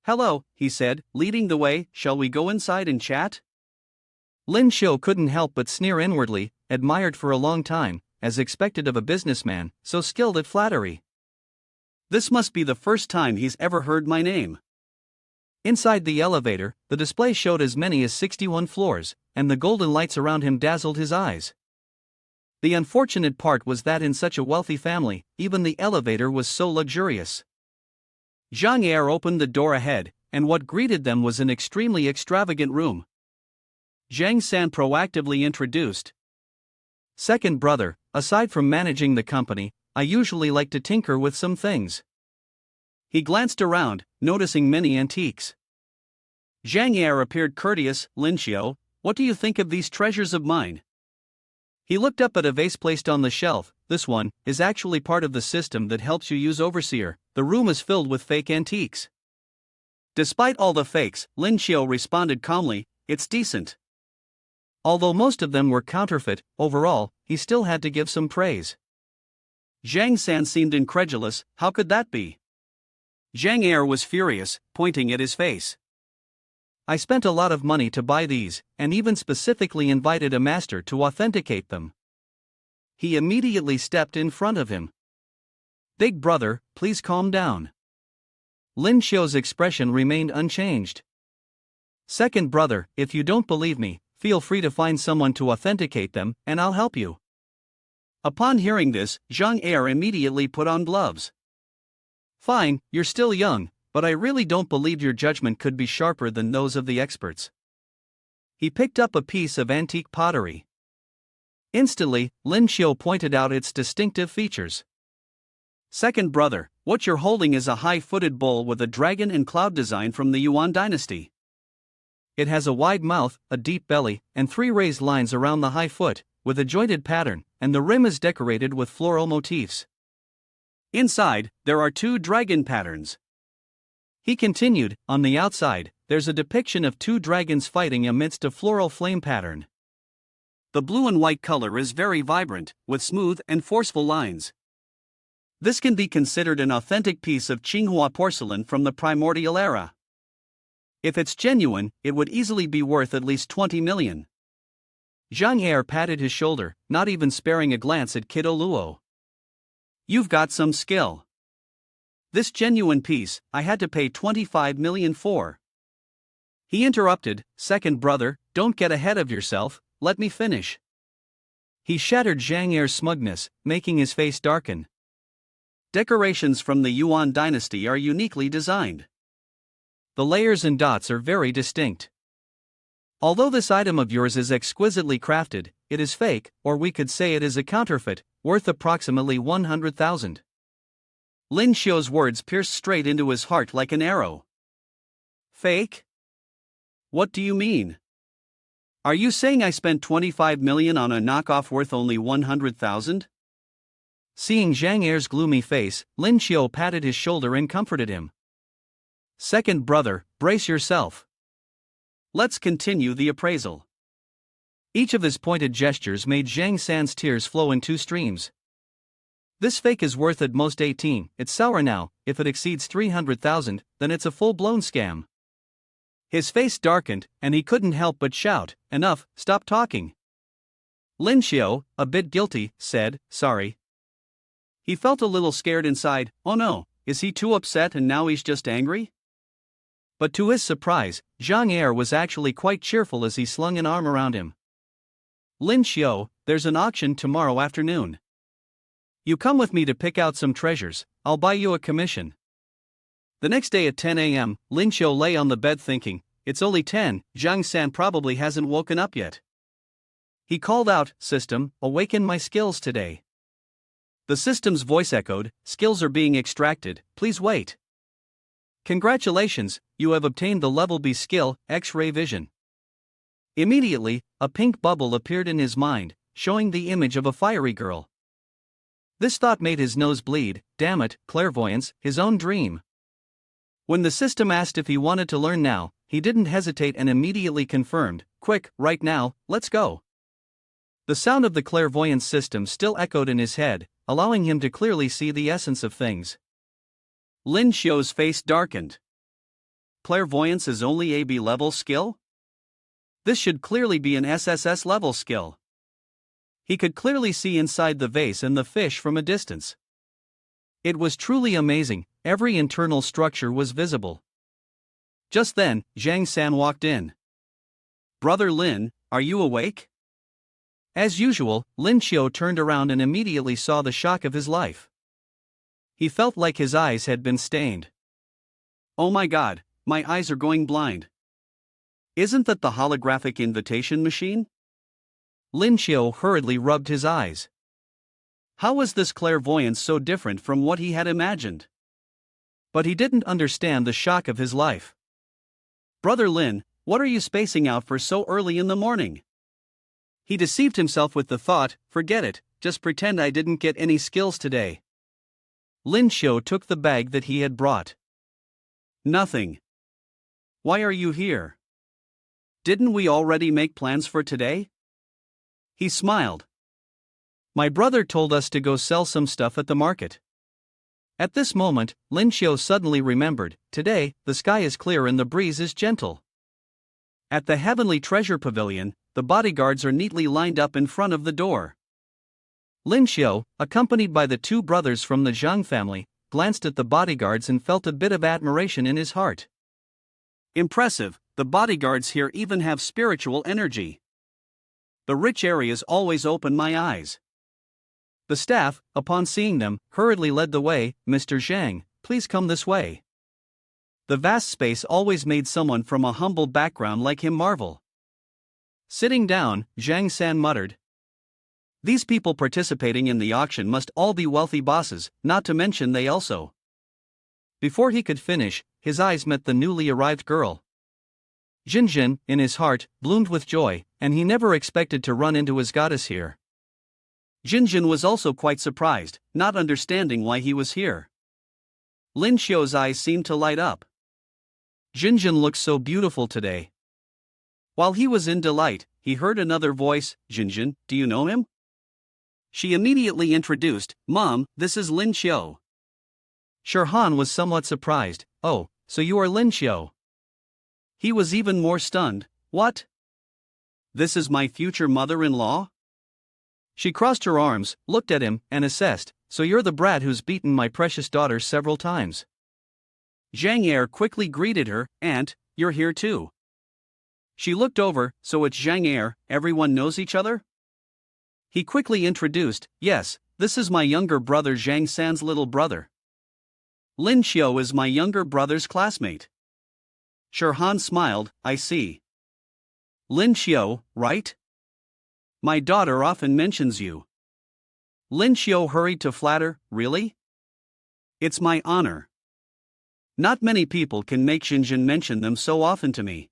Hello, he said, leading the way, shall we go inside and chat? Lin Xiu couldn't help but sneer inwardly, admired for a long time, as expected of a businessman, so skilled at flattery. This must be the first time he's ever heard my name. Inside the elevator, the display showed as many as 61 floors, and the golden lights around him dazzled his eyes. The unfortunate part was that in such a wealthy family, even the elevator was so luxurious. Zhang Er opened the door ahead, and what greeted them was an extremely extravagant room. Zhang San proactively introduced. Second brother, aside from managing the company, I usually like to tinker with some things. He glanced around, noticing many antiques. Zhang Er appeared courteous, Lin Xiu, what do you think of these treasures of mine? He looked up at a vase placed on the shelf, this one is actually part of the system that helps you use Overseer, the room is filled with fake antiques. Despite all the fakes, Lin Xiu responded calmly, it's decent. Although most of them were counterfeit, overall, he still had to give some praise. Zhang San seemed incredulous, how could that be? Zhang Er was furious, pointing at his face. I spent a lot of money to buy these, and even specifically invited a master to authenticate them. He immediately stepped in front of him. Big brother, please calm down. Lin Xiu's expression remained unchanged. Second brother, if you don't believe me, feel free to find someone to authenticate them, and I'll help you. Upon hearing this, Zhang Er immediately put on gloves. Fine, you're still young, but I really don't believe your judgment could be sharper than those of the experts. He picked up a piece of antique pottery. Instantly, Lin Xiu pointed out its distinctive features. Second brother, what you're holding is a high-footed bowl with a dragon and cloud design from the Yuan dynasty. It has a wide mouth, a deep belly, and 3 raised lines around the high foot, with a jointed pattern, and the rim is decorated with floral motifs. Inside, there are 2 dragon patterns. He continued, on the outside, there's a depiction of 2 dragons fighting amidst a floral flame pattern. The blue and white color is very vibrant, with smooth and forceful lines. This can be considered an authentic piece of Qinghua porcelain from the primordial era. If it's genuine, it would easily be worth at least 20 million. Zhang Er patted his shoulder, not even sparing a glance at Kiddo Luo. You've got some skill. This genuine piece, I had to pay 25 million for. He interrupted, second brother, don't get ahead of yourself, let me finish. He shattered Zhang Er's smugness, making his face darken. Decorations from the Yuan dynasty are uniquely designed. The layers and dots are very distinct. Although this item of yours is exquisitely crafted, it is fake, or we could say it is a counterfeit, worth approximately 100,000. Lin Xiu's words pierced straight into his heart like an arrow. Fake? What do you mean? Are you saying I spent 25 million on a knockoff worth only 100,000? Seeing Zhang Er's gloomy face, Lin Xiu patted his shoulder and comforted him. Second brother, brace yourself. Let's continue the appraisal. Each of his pointed gestures made Zhang San's tears flow in 2 streams. This fake is worth at most 18, it's sour now, if it exceeds 300,000, then it's a full-blown scam. His face darkened, and he couldn't help but shout, enough, stop talking. Lin Xiu, a bit guilty, said, sorry. He felt a little scared inside, oh no, is he too upset and now he's just angry? But to his surprise, Zhang Er was actually quite cheerful as he slung an arm around him. Lin Xiu, there's an auction tomorrow afternoon. You come with me to pick out some treasures, I'll buy you a commission. The next day at 10 a.m., Lin Xiu lay on the bed thinking, it's only 10, Zhang San probably hasn't woken up yet. He called out, System, awaken my skills today. The system's voice echoed, skills are being extracted, please wait. Congratulations, you have obtained the level B skill, X-ray vision. Immediately, a pink bubble appeared in his mind, showing the image of a fiery girl. This thought made his nose bleed, damn it, clairvoyance, his own dream. When the system asked if he wanted to learn now, he didn't hesitate and immediately confirmed, quick, right now, let's go. The sound of the clairvoyance system still echoed in his head, allowing him to clearly see the essence of things. Lin Xiu's face darkened. Clairvoyance is only a B-level skill? This should clearly be an SSS level skill. He could clearly see inside the vase and the fish from a distance. It was truly amazing, every internal structure was visible. Just then, Zhang San walked in. Brother Lin, are you awake? As usual, Lin Xiu turned around and immediately saw the shock of his life. He felt like his eyes had been stained. Oh my god, my eyes are going blind. Isn't that the holographic invitation machine? Lin Xiu hurriedly rubbed his eyes. How was this clairvoyance so different from what he had imagined? But he didn't understand the shock of his life. Brother Lin, what are you spacing out for so early in the morning? He deceived himself with the thought, forget it, just pretend I didn't get any skills today. Lin Xiu took the bag that he had brought. Nothing. Why are you here? Didn't we already make plans for today? He smiled. My brother told us to go sell some stuff at the market. At this moment, Lin Xiu suddenly remembered, today, the sky is clear and the breeze is gentle. At the Heavenly Treasure Pavilion, the bodyguards are neatly lined up in front of the door. Lin Xiu, accompanied by the 2 brothers from the Zhang family, glanced at the bodyguards and felt a bit of admiration in his heart. Impressive, the bodyguards here even have spiritual energy. The rich areas always open my eyes. The staff, upon seeing them, hurriedly led the way, Mr. Zhang, please come this way. The vast space always made someone from a humble background like him marvel. Sitting down, Zhang San muttered. These people participating in the auction must all be wealthy bosses, not to mention they also. Before he could finish, his eyes met the newly arrived girl. Jinjin, in his heart, bloomed with joy, and he never expected to run into his goddess here. Jinjin was also quite surprised, not understanding why he was here. Lin Xiu's eyes seemed to light up. Jinjin looks so beautiful today. While he was in delight, he heard another voice, Jinjin, do you know him? She immediately introduced, Mom, this is Lin Xiu. Shirhan was somewhat surprised, oh, so you are Lin Xiu. He was even more stunned, what? This is my future mother-in-law? She crossed her arms, looked at him, and assessed, so you're the brat who's beaten my precious daughter several times. Zhang Er quickly greeted her, Aunt, you're here too. She looked over, so it's Zhang Er, everyone knows each other? He quickly introduced, yes, this is my younger brother Zhang San's little brother. Lin Xiu is my younger brother's classmate. Shirhan smiled, I see. Lin Xiu, right? My daughter often mentions you. Lin Xiu hurried to flatter, really? It's my honor. Not many people can make Jinjin mention them so often to me.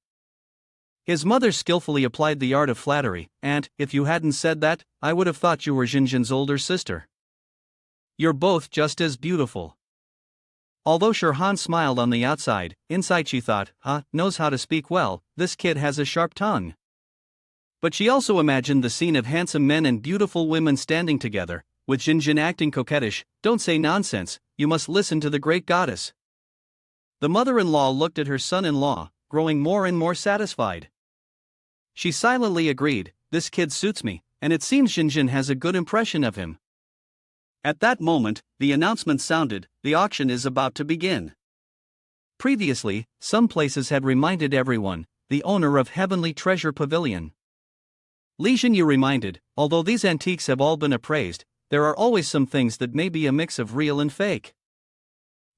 His mother skillfully applied the art of flattery, and, if you hadn't said that, I would have thought you were Jinjin's older sister. You're both just as beautiful. Although Shirhan smiled on the outside, inside she thought, knows how to speak well, this kid has a sharp tongue. But she also imagined the scene of handsome men and beautiful women standing together, with Jinjin acting coquettish. Don't say nonsense, you must listen to the great goddess. The mother-in-law looked at her son-in-law, growing more and more satisfied. She silently agreed, this kid suits me, and it seems Jinjin has a good impression of him. At that moment, the announcement sounded, the auction is about to begin. Previously, some places had reminded everyone, the owner of Heavenly Treasure Pavilion. Li Jinyu reminded, although these antiques have all been appraised, there are always some things that may be a mix of real and fake.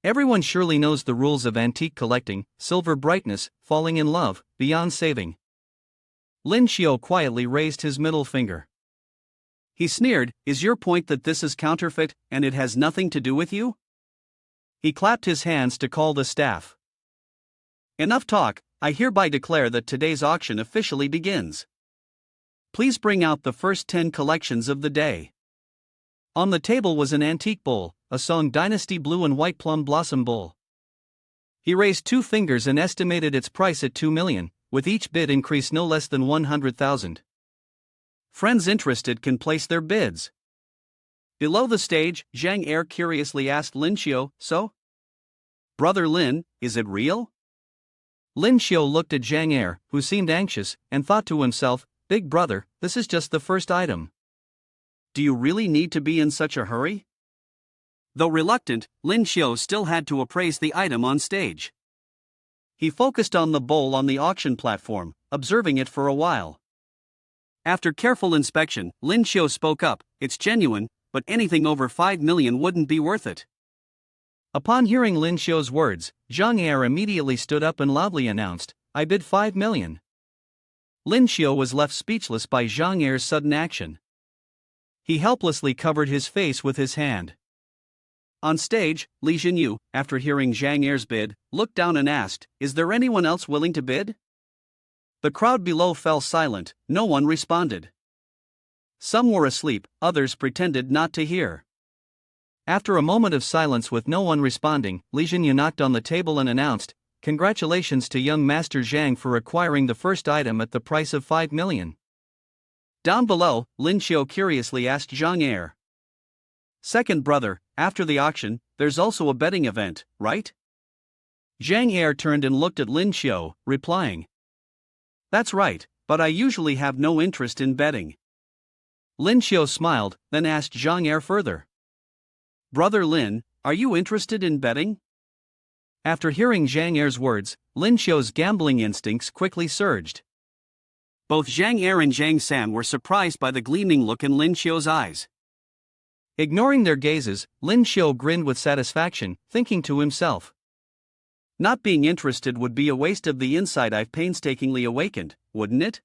Everyone surely knows the rules of antique collecting, silver brightness, falling in love, beyond saving. Lin Xiu quietly raised his middle finger. He sneered, is your point that this is counterfeit, and it has nothing to do with you? He clapped his hands to call the staff. Enough talk, I hereby declare that today's auction officially begins. Please bring out the first 10 collections of the day. On the table was an antique bowl, a Song Dynasty blue and white plum blossom bowl. He raised 2 fingers and estimated its price at 2 million, with each bid increased no less than 100,000. Friends interested can place their bids. Below the stage, Zhang Er curiously asked Lin Xiu, so? Brother Lin, is it real? Lin Xiu looked at Zhang Er, who seemed anxious, and thought to himself, Big brother, this is just the first item. Do you really need to be in such a hurry? Though reluctant, Lin Xiu still had to appraise the item on stage. He focused on the bowl on the auction platform, observing it for a while. After careful inspection, Lin Xiu spoke up, it's genuine, but anything over 5 million wouldn't be worth it. Upon hearing Lin Xiu's words, Zhang Er immediately stood up and loudly announced, I bid 5 million. Lin Xiu was left speechless by Zhang Er's sudden action. He helplessly covered his face with his hand. On stage, Li Jinyu, after hearing Zhang Er's bid, looked down and asked, is there anyone else willing to bid? The crowd below fell silent, no one responded. Some were asleep, others pretended not to hear. After a moment of silence with no one responding, Li Jinyu knocked on the table and announced, congratulations to young Master Zhang for acquiring the first item at the price of 5 million. Down below, Lin Xiu curiously asked Zhang Er. Second brother, after the auction, there's also a betting event, right? Zhang Er turned and looked at Lin Xiu, replying. That's right, but I usually have no interest in betting. Lin Xiu smiled, then asked Zhang Er further. Brother Lin, are you interested in betting? After hearing Zhang Er's words, Lin Xiu's gambling instincts quickly surged. Both Zhang Er and Zhang San were surprised by the gleaming look in Lin Xiu's eyes. Ignoring their gazes, Lin Xiu grinned with satisfaction, thinking to himself. Not being interested would be a waste of the insight I've painstakingly awakened, wouldn't it?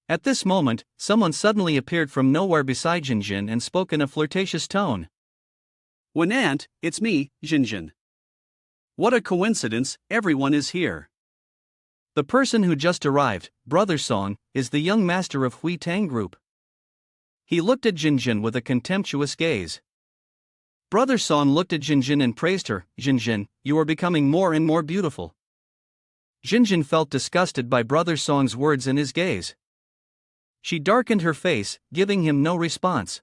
At this moment, someone suddenly appeared from nowhere beside Jinjin and spoke in a flirtatious tone. When Aunt, it's me, Jinjin. What a coincidence, everyone is here. The person who just arrived, Brother Song, is the young master of Hui Tang Group. He looked at Jinjin with a contemptuous gaze. Brother Song looked at Jinjin and praised her. Jinjin, you are becoming more and more beautiful. Jinjin felt disgusted by Brother Song's words and his gaze. She darkened her face, giving him no response.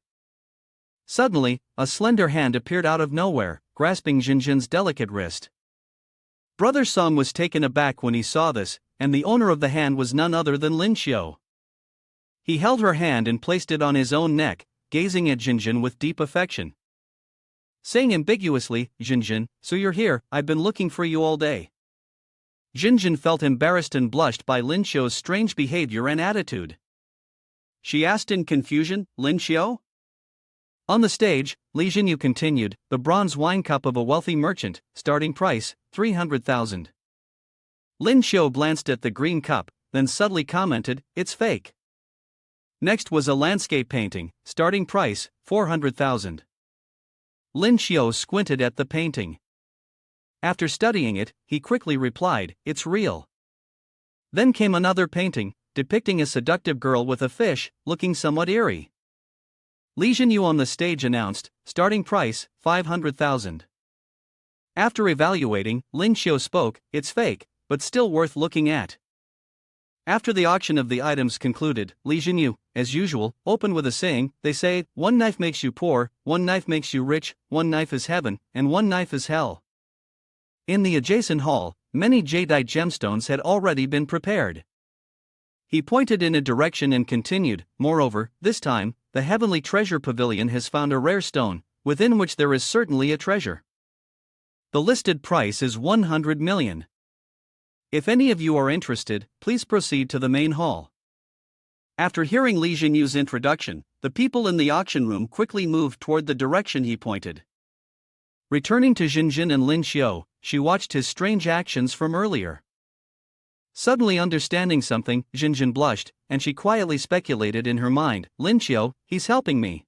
Suddenly, a slender hand appeared out of nowhere, grasping Jinjin's delicate wrist. Brother Song was taken aback when he saw this, and the owner of the hand was none other than Lin Xiu. He held her hand and placed it on his own neck, gazing at Jinjin with deep affection. Saying ambiguously, Jinjin, so you're here, I've been looking for you all day. Jinjin felt embarrassed and blushed by Lin Xiu's strange behavior and attitude. She asked in confusion, Lin Xiu? On the stage, Li Jinyu continued, the bronze wine cup of a wealthy merchant, starting price, 300,000. Lin Xiu glanced at the green cup, then subtly commented, it's fake. Next was a landscape painting, starting price, 400,000. Lin Xiu squinted at the painting. After studying it, he quickly replied, it's real. Then came another painting, depicting a seductive girl with a fish, looking somewhat eerie. Li Jinyu on the stage announced, starting price, 500,000. After evaluating, Lin Xiu spoke, it's fake, but still worth looking at. After the auction of the items concluded, Li Jinyu, as usual, opened with a saying, they say, one knife makes you poor, one knife makes you rich, one knife is heaven, and one knife is hell. In the adjacent hall, many jadeite gemstones had already been prepared. He pointed in a direction and continued, moreover, this time, the Heavenly Treasure Pavilion has found a rare stone, within which there is certainly a treasure. The listed price is 100 million. If any of you are interested, please proceed to the main hall. After hearing Li Jinyu's introduction, the people in the auction room quickly moved toward the direction he pointed. Returning to Jinjin and Lin Xiu, she watched his strange actions from earlier. Suddenly understanding something, Jinjin blushed, and she quietly speculated in her mind, Lin Xiu, he's helping me.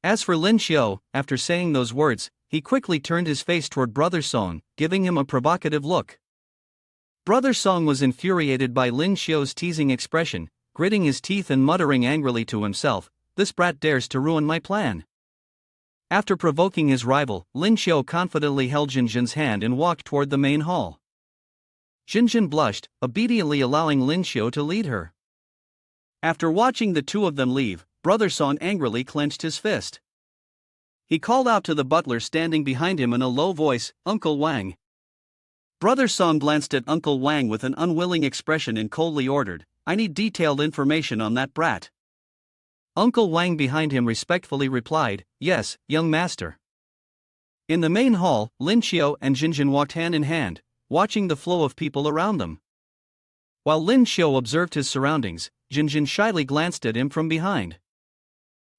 As for Lin Xiu, after saying those words, he quickly turned his face toward Brother Song, giving him a provocative look. Brother Song was infuriated by Lin Xiu's teasing expression, gritting his teeth and muttering angrily to himself, this brat dares to ruin my plan. After provoking his rival, Lin Xiu confidently held Jinjin's hand and walked toward the main hall. Jinjin blushed, obediently allowing Lin Xiu to lead her. After watching the two of them leave, Brother Song angrily clenched his fist. He called out to the butler standing behind him in a low voice, Uncle Wang. Brother Song glanced at Uncle Wang with an unwilling expression and coldly ordered, I need detailed information on that brat. Uncle Wang behind him respectfully replied, yes, young master. In the main hall, Lin Xiu and Jinjin walked hand in hand, watching the flow of people around them. While Lin Xiu observed his surroundings, Jinjin shyly glanced at him from behind.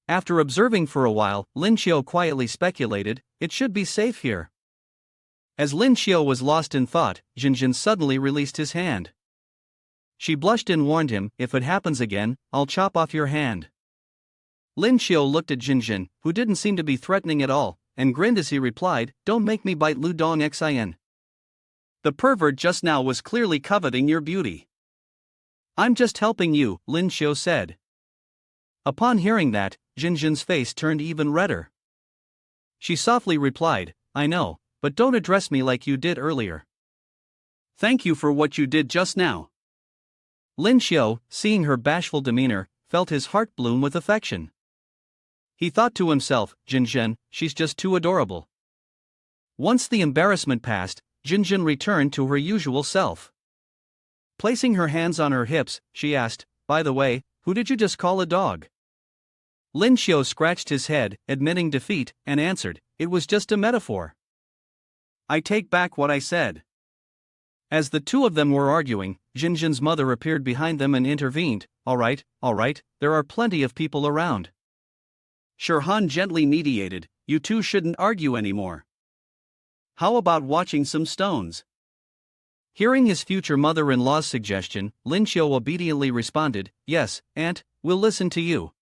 After observing for a while, Lin Xiu quietly speculated, it should be safe here. As Lin Xiu was lost in thought, Jinjin suddenly released his hand. She blushed and warned him, if it happens again, I'll chop off your hand. Lin Xiu looked at Jinjin, who didn't seem to be threatening at all, and grinned as he replied, don't make me bite Lu Dong Xin. The pervert just now was clearly coveting your beauty. I'm just helping you, Lin Xiu said. Upon hearing that, Jinjin's face turned even redder. She softly replied, I know, but don't address me like you did earlier. Thank you for what you did just now. Lin Xiu, seeing her bashful demeanor, felt his heart bloom with affection. He thought to himself, Jinjin, she's just too adorable. Once the embarrassment passed, Jinjin returned to her usual self. Placing her hands on her hips, she asked, by the way, who did you just call a dog? Lin Xiu scratched his head, admitting defeat, and answered, it was just a metaphor. I take back what I said. As the two of them were arguing, Jinjin's mother appeared behind them and intervened, all right, there are plenty of people around. Shirhan gently mediated, you two shouldn't argue anymore. How about watching some stones? Hearing his future mother-in-law's suggestion, Lin Xiu obediently responded, "Yes, aunt, we'll listen to you."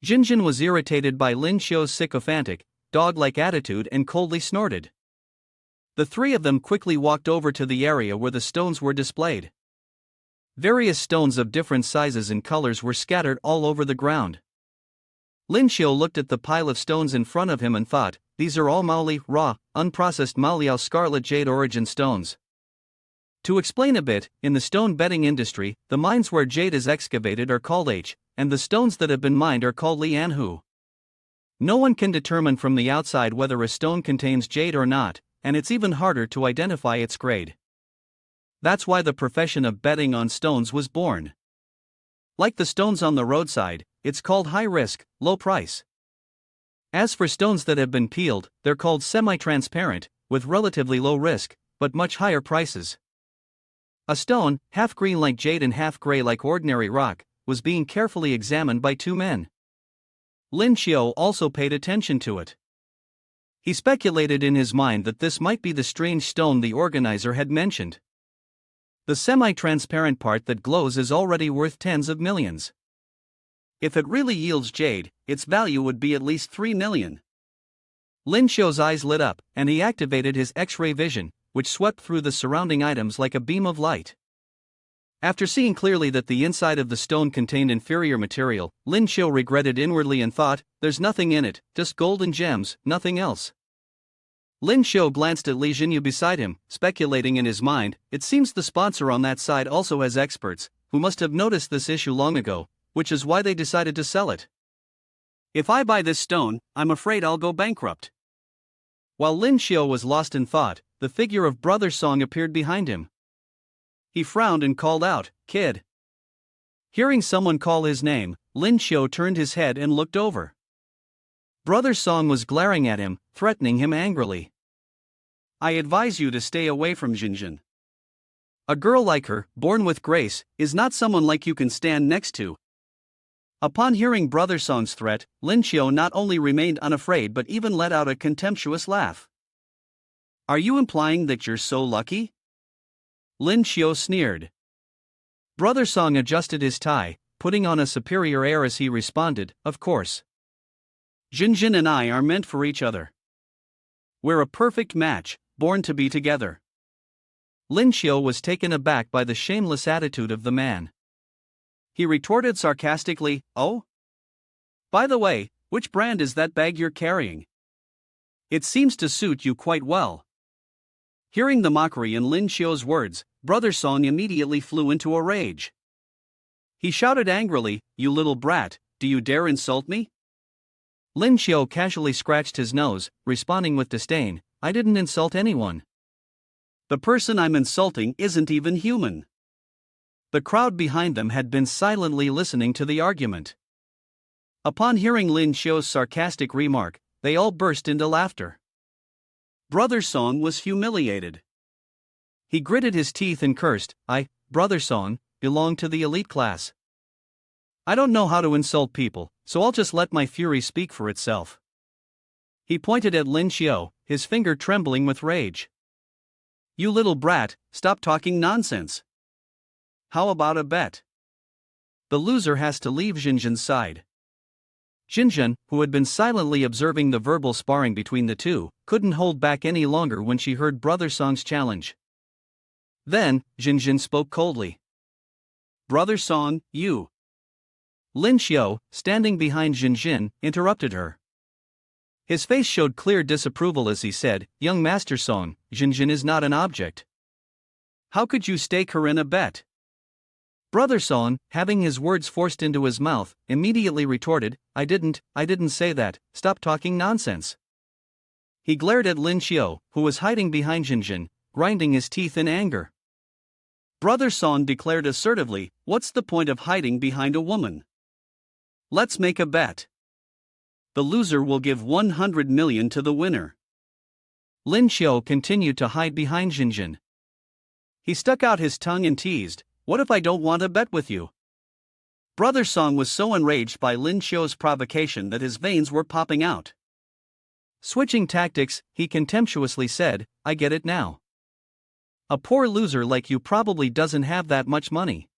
Jinjin was irritated by Lin Xiu's sycophantic, dog-like attitude and coldly snorted. The three of them quickly walked over to the area where the stones were displayed. Various stones of different sizes and colors were scattered all over the ground. Lin Xiu looked at the pile of stones in front of him and thought, these are all Maoli, raw, unprocessed Maliao scarlet jade origin stones. To explain a bit, in the stone bedding industry, the mines where jade is excavated are called H, and the stones that have been mined are called Lianhu. No one can determine from the outside whether a stone contains jade or not, and it's even harder to identify its grade. That's why the profession of betting on stones was born. Like the stones on the roadside, it's called high risk, low price. As for stones that have been peeled, they're called semi-transparent, with relatively low risk, but much higher prices. A stone, half green like jade and half gray like ordinary rock, was being carefully examined by two men. Lin Xiu also paid attention to it. He speculated in his mind that this might be the strange stone the organizer had mentioned. The semi-transparent part that glows is already worth tens of millions. If it really yields jade, its value would be at least 3 million. Lin Xiu's eyes lit up, and he activated his X-ray vision, which swept through the surrounding items like a beam of light. After seeing clearly that the inside of the stone contained inferior material, Lin Xiu regretted inwardly and thought, there's nothing in it, just gold and gems, nothing else. Lin Xiu glanced at Li Jinyu beside him, speculating in his mind, it seems the sponsor on that side also has experts, who must have noticed this issue long ago, which is why they decided to sell it. If I buy this stone, I'm afraid I'll go bankrupt. While Lin Xiu was lost in thought, the figure of Brother Song appeared behind him. He frowned and called out, "Kid." Hearing someone call his name, Lin Xiu turned his head and looked over. Brother Song was glaring at him, threatening him angrily. "I advise you to stay away from Jinjin. A girl like her, born with grace, is not someone like you can stand next to." Upon hearing Brother Song's threat, Lin Xiu not only remained unafraid but even let out a contemptuous laugh. "Are you implying that you're so lucky?" Lin Xiu sneered. Brother Song adjusted his tie, putting on a superior air as he responded, "Of course. Jinjin and I are meant for each other. We're a perfect match, born to be together." Lin Xiu was taken aback by the shameless attitude of the man. He retorted sarcastically, "Oh? By the way, which brand is that bag you're carrying? It seems to suit you quite well." Hearing the mockery in Lin Xiu's words, Brother Song immediately flew into a rage. He shouted angrily, "You little brat, do you dare insult me?" Lin Xiu casually scratched his nose, responding with disdain, "I didn't insult anyone. The person I'm insulting isn't even human." The crowd behind them had been silently listening to the argument. Upon hearing Lin Xiu's sarcastic remark, they all burst into laughter. Brother Song was humiliated. He gritted his teeth and cursed, "I, Brother Song, belong to the elite class. I don't know how to insult people, so I'll just let my fury speak for itself." He pointed at Lin Xiu, his finger trembling with rage. "You little brat, stop talking nonsense. How about a bet? The loser has to leave Jinjin's side." Jinjin, who had been silently observing the verbal sparring between the two, couldn't hold back any longer when she heard Brother Song's challenge. Then, Jinjin spoke coldly. "Brother Song, you." Lin Xiu, standing behind Jinjin, interrupted her. His face showed clear disapproval as he said, "Young Master Song, Jinjin is not an object. How could you stake her in a bet?" Brother Song, having his words forced into his mouth, immediately retorted, I didn't say that, stop talking nonsense." He glared at Lin Xiu, who was hiding behind Jinjin, grinding his teeth in anger. Brother Song declared assertively, "What's the point of hiding behind a woman? Let's make a bet. The loser will give 100 million to the winner." Lin Xiu continued to hide behind Jinjin. He stuck out his tongue and teased, "What if I don't want to bet with you?" Brother Song was so enraged by Lin Xiu's provocation that his veins were popping out. Switching tactics, he contemptuously said, I get it now. A poor loser like you probably doesn't have that much money.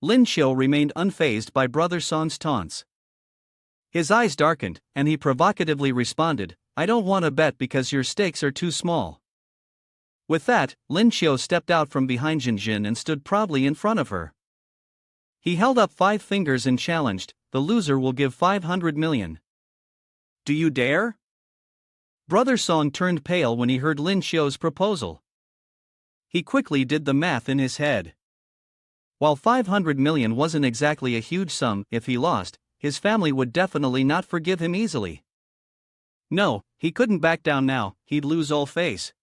Lin Xiu remained unfazed by Brother Song's taunts. His eyes darkened, and he provocatively responded, I don't want to bet because your stakes are too small. With that, Lin Xiu stepped out from behind Jinjin and stood proudly in front of her. He held up 5 fingers and challenged, the loser will give 500 million. Do you dare? Brother Song turned pale when he heard Lin Xiu's proposal. He quickly did the math in his head. While 500 million wasn't exactly a huge sum, if he lost, his family would definitely not forgive him easily. No, he couldn't back down now, he'd lose all face.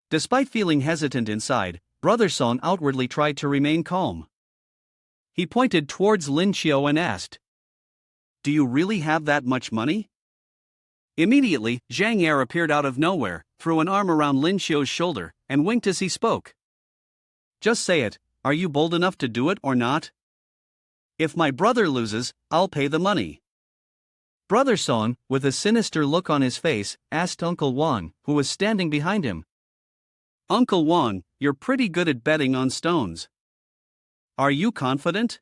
Despite feeling hesitant inside, Brother Song outwardly tried to remain calm. He pointed towards Lin Xiu and asked, Do you really have that much money? Immediately, Zhang Er appeared out of nowhere, threw an arm around Lin Xiu's shoulder, and winked as he spoke. Just say it, are you bold enough to do it or not? If my brother loses, I'll pay the money. Brother Song, with a sinister look on his face, asked Uncle Wang, who was standing behind him. Uncle Wang, you're pretty good at betting on stones. Are you confident?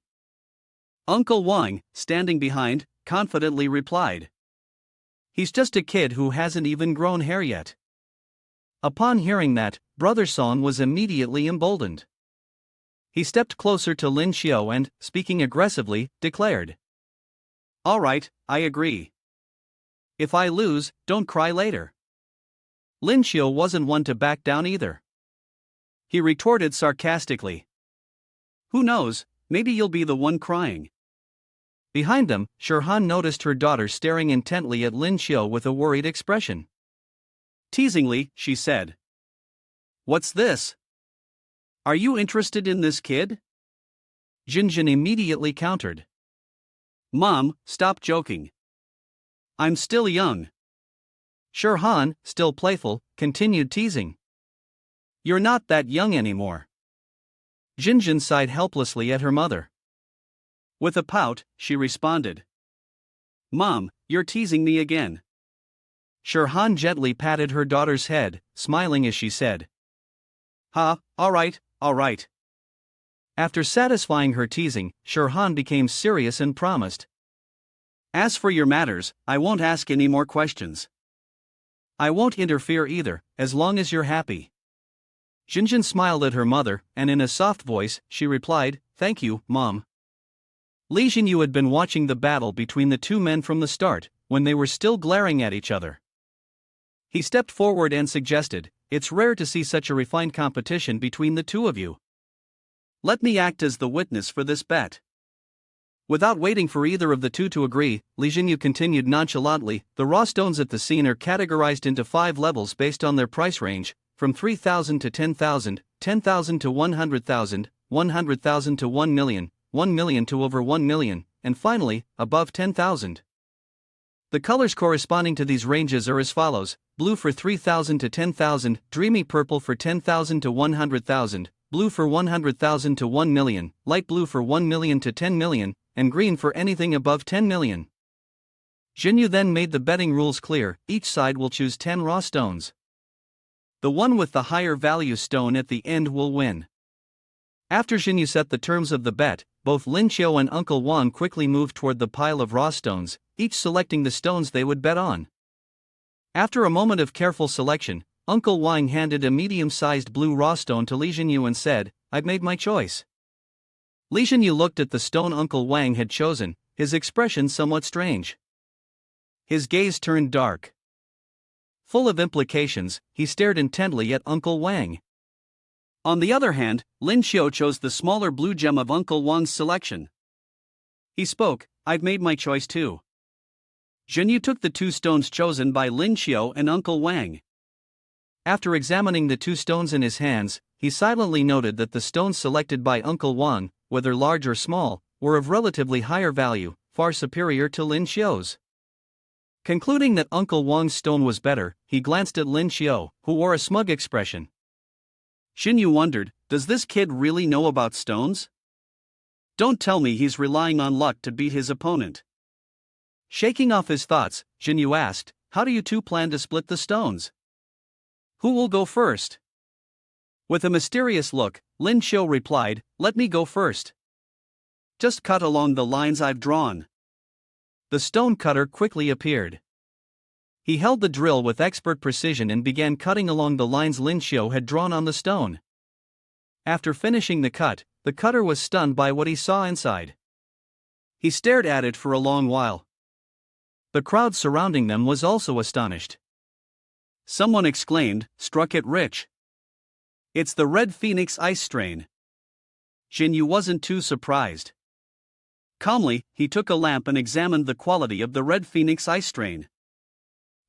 Uncle Wang, standing behind, confidently replied. He's just a kid who hasn't even grown hair yet. Upon hearing that, Brother Song was immediately emboldened. He stepped closer to Lin Xiu and, speaking aggressively, declared, All right, I agree. If I lose, don't cry later. Lin Xiu wasn't one to back down either. He retorted sarcastically, Who knows, maybe you'll be the one crying. Behind them, Shirhan noticed her daughter staring intently at Lin Xiu with a worried expression. Teasingly, she said, What's this? Are you interested in this kid? Jinjin immediately countered. Mom, stop joking. I'm still young. Shirhan, still playful, continued teasing. You're not that young anymore. Jinjin sighed helplessly at her mother. With a pout, she responded. Mom, you're teasing me again. Shirhan gently patted her daughter's head, smiling as she said, all right, all right. After satisfying her teasing, Shirhan became serious and promised. As for your matters, I won't ask any more questions. I won't interfere either, as long as you're happy. Jinjin smiled at her mother, and in a soft voice, she replied, Thank you, Mom. Li Jinyu had been watching the battle between the two men from the start, when they were still glaring at each other. He stepped forward and suggested, It's rare to see such a refined competition between the two of you. Let me act as the witness for this bet. Without waiting for either of the two to agree, Li Jinyu continued nonchalantly, The raw stones at the scene are categorized into 5 levels based on their price range, from 3,000 to 10,000, 10,000 to 100,000, 100,000 to 1 million, 1 million to over 1 million, and finally, above 10,000. The colors corresponding to these ranges are as follows: blue for 3,000 to 10,000, dreamy purple for 10,000 to 100,000, blue for 100,000 to 1 million, light blue for 1 million to 10 million, and green for anything above 10 million. Jinyu then made the betting rules clear: each side will choose 10 raw stones. The one with the higher value stone at the end will win. After Jinyu set the terms of the bet, both Lin Xiu and Uncle Wang quickly moved toward the pile of raw stones, each selecting the stones they would bet on. After a moment of careful selection, Uncle Wang handed a medium-sized blue raw stone to Li Jinyu and said, I've made my choice. Li Jinyu looked at the stone Uncle Wang had chosen, his expression somewhat strange. His gaze turned dark. Full of implications, he stared intently at Uncle Wang. On the other hand, Lin Xiu chose the smaller blue gem of Uncle Wang's selection. He spoke, I've made my choice too. Jinyu took the 2 stones chosen by Lin Xiu and Uncle Wang. After examining the 2 stones in his hands, he silently noted that the stones selected by Uncle Wang, whether large or small, were of relatively higher value, far superior to Lin Xiu's. Concluding that Uncle Wang's stone was better, he glanced at Lin Xiu, who wore a smug expression. Jinyu wondered, does this kid really know about stones? Don't tell me he's relying on luck to beat his opponent. Shaking off his thoughts, Jinyu asked, how do you two plan to split the stones? Who will go first? With a mysterious look, Lin Xiu replied, let me go first. Just cut along the lines I've drawn. The stone cutter quickly appeared. He held the drill with expert precision and began cutting along the lines Lin Xiu had drawn on the stone. After finishing the cutter was stunned by what he saw inside. He stared at it for a long while. The crowd surrounding them was also astonished. Someone exclaimed, struck it rich. It's the Red Phoenix ice strain. Jinyu wasn't too surprised. Calmly, he took a lamp and examined the quality of the Red Phoenix ice strain.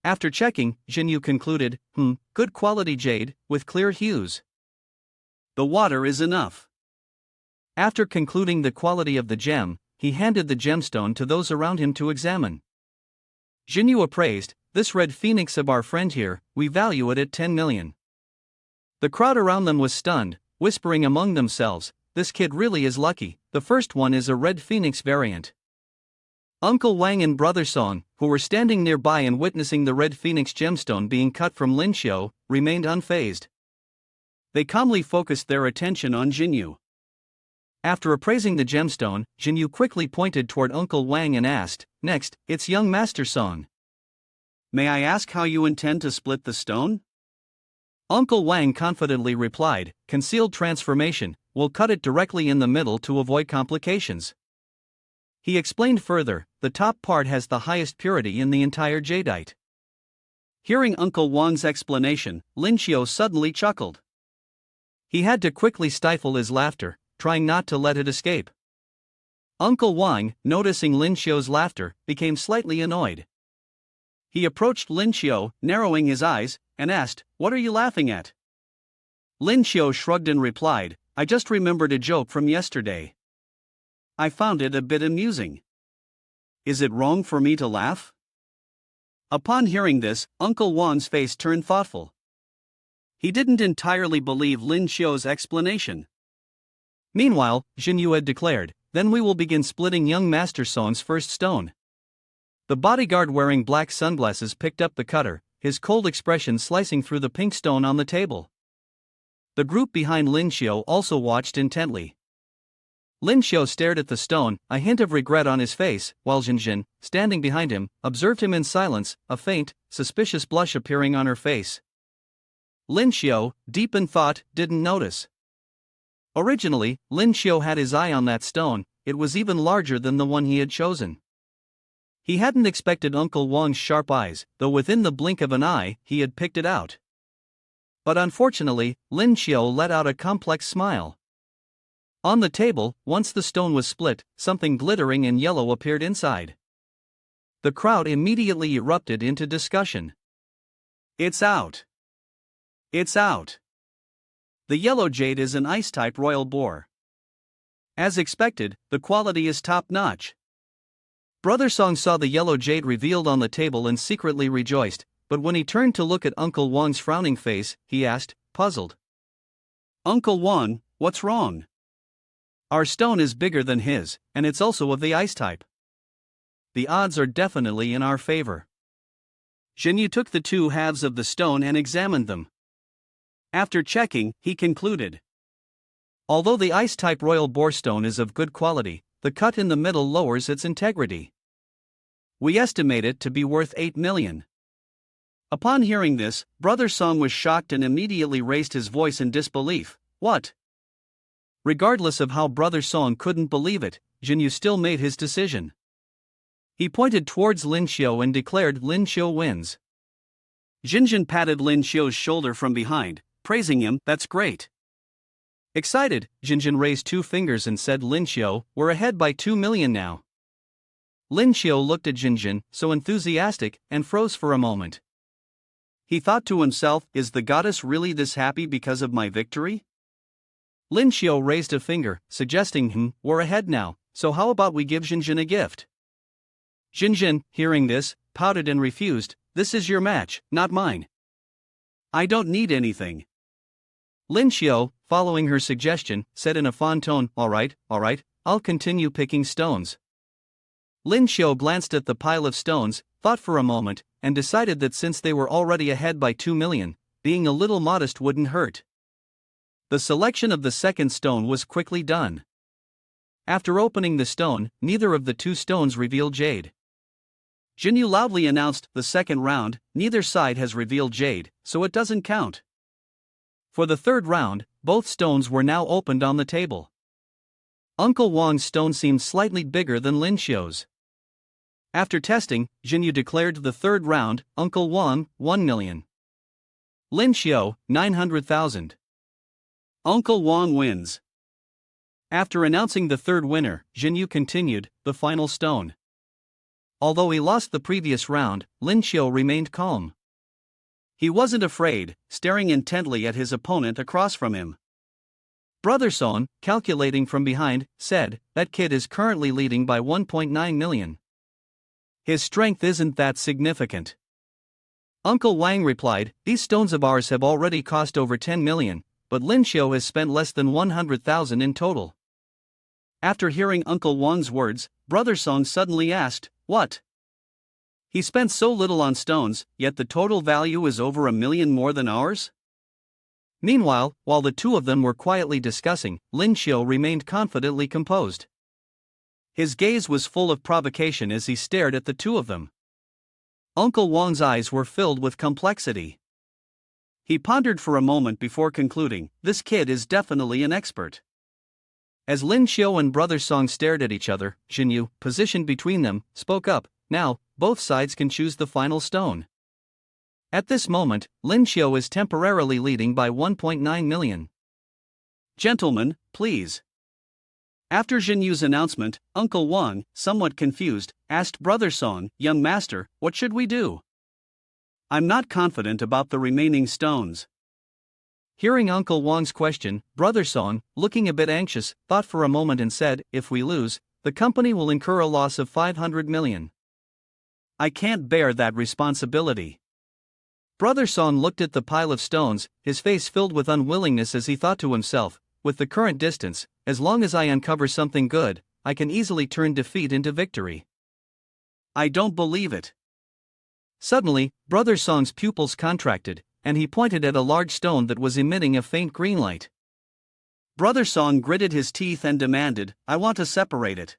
After checking, Jinyu concluded, good quality jade, with clear hues. The water is enough. After concluding the quality of the gem, he handed the gemstone to those around him to examine. Jinyu appraised, this Red Phoenix of our friend here, we value it at 10 million. The crowd around them was stunned, whispering among themselves, this kid really is lucky, the first one is a Red Phoenix variant. Uncle Wang and Brother Song, who were standing nearby and witnessing the Red Phoenix gemstone being cut from Lin Xiu, remained unfazed. They calmly focused their attention on Jinyu. After appraising the gemstone, Jinyu quickly pointed toward Uncle Wang and asked, next, it's young Master Song. May I ask how you intend to split the stone? Uncle Wang confidently replied, concealed transformation, we'll cut it directly in the middle to avoid complications. He explained further, the top part has the highest purity in the entire jadeite. Hearing Uncle Wang's explanation, Lin Xiu suddenly chuckled. He had to quickly stifle his laughter, trying not to let it escape. Uncle Wang, noticing Lin Xiu's laughter, became slightly annoyed. He approached Lin Xiu, narrowing his eyes, and asked, what are you laughing at? Lin Xiu shrugged and replied, I just remembered a joke from yesterday. I found it a bit amusing. Is it wrong for me to laugh? Upon hearing this, Uncle Wang's face turned thoughtful. He didn't entirely believe Lin Xiu's explanation. Meanwhile, Jinyu had declared, then we will begin splitting young Master Song's first stone. The bodyguard wearing black sunglasses picked up the cutter, his cold expression slicing through the pink stone on the table. The group behind Lin Xiu also watched intently. Lin Xiu stared at the stone, a hint of regret on his face, while Jinjin, standing behind him, observed him in silence, a faint, suspicious blush appearing on her face. Lin Xiu, deep in thought, didn't notice. Originally, Lin Xiu had his eye on that stone, it was even larger than the one he had chosen. He hadn't expected Uncle Wang's sharp eyes, though within the blink of an eye, he had picked it out. But unfortunately, Lin Xiu let out a complex smile. On the table, once the stone was split, something glittering and yellow appeared inside. The crowd immediately erupted into discussion. It's out! It's out! The yellow jade is an ice-type royal boar. As expected, the quality is top-notch. Brother Song saw the yellow jade revealed on the table and secretly rejoiced, but when he turned to look at Uncle Wang's frowning face, he asked, puzzled. Uncle Wang, what's wrong? Our stone is bigger than his, and it's also of the ice type. The odds are definitely in our favor. Jinyu took the two halves of the stone and examined them. After checking, he concluded. Although the ice-type royal boar stone is of good quality, the cut in the middle lowers its integrity. We estimate it to be worth 8 million. Upon hearing this, Brother Song was shocked and immediately raised his voice in disbelief. What? Regardless of how Brother Song couldn't believe it, Jinyu still made his decision. He pointed towards Lin Xiu and declared Lin Xiu wins. Jinjin patted Lin Xiu's shoulder from behind, praising him, that's great. Excited, Jinjin raised 2 fingers and said Lin Xiu, we're ahead by 2 million now. Lin Xiu looked at Jinjin, so enthusiastic, and froze for a moment. He thought to himself, is the goddess really this happy because of my victory? Lin Xiu raised a finger, suggesting, we're ahead now, so how about we give Jinjin a gift? Jinjin, hearing this, pouted and refused, this is your match, not mine. I don't need anything. Lin Xiu, following her suggestion, said in a fond tone, all right, I'll continue picking stones. Lin Xiu glanced at the pile of stones, thought for a moment, and decided that since they were already ahead by 2 million, being a little modest wouldn't hurt. The selection of the second stone was quickly done. After opening the stone, neither of the two stones revealed jade. Jinyu loudly announced, "The second round, neither side has revealed jade, so it doesn't count." For the third round, both stones were now opened on the table. Uncle Wang's stone seemed slightly bigger than Lin Xiu's. After testing, Jinyu declared the third round, Uncle Wang, 1 million. Lin Xiu, 900,000. Uncle Wang wins. After announcing the third winner, Jinyu continued, the final stone. Although he lost the previous round, Lin Xiu remained calm. He wasn't afraid, staring intently at his opponent across from him. Brother Song, calculating from behind, said, "That kid is currently leading by 1.9 million. His strength isn't that significant." Uncle Wang replied, "These stones of ours have already cost over 10 million, but Lin Xiu has spent less than 100,000 in total." After hearing Uncle Wang's words, Brother Song suddenly asked, "What? He spent so little on stones, yet the total value is over 1 million more than ours?" Meanwhile, while the two of them were quietly discussing, Lin Xiu remained confidently composed. His gaze was full of provocation as he stared at the two of them. Uncle Wang's eyes were filled with complexity. He pondered for a moment before concluding, "This kid is definitely an expert." As Lin Xiu and Brother Song stared at each other, Jinyu, positioned between them, spoke up, "Now, both sides can choose the final stone." At this moment, Lin Xiu is temporarily leading by 1.9 million. "Gentlemen, please." After Jinyu's announcement, Uncle Wang, somewhat confused, asked Brother Song, "Young master, what should we do? I'm not confident about the remaining stones." Hearing Uncle Wang's question, Brother Song, looking a bit anxious, thought for a moment and said, "If we lose, the company will incur a loss of 500 million. I can't bear that responsibility." Brother Song looked at the pile of stones, his face filled with unwillingness as he thought to himself, "With the current distance, as long as I uncover something good, I can easily turn defeat into victory." "I don't believe it." Suddenly, Brother Song's pupils contracted, and he pointed at a large stone that was emitting a faint green light. Brother Song gritted his teeth and demanded, "I want to separate it."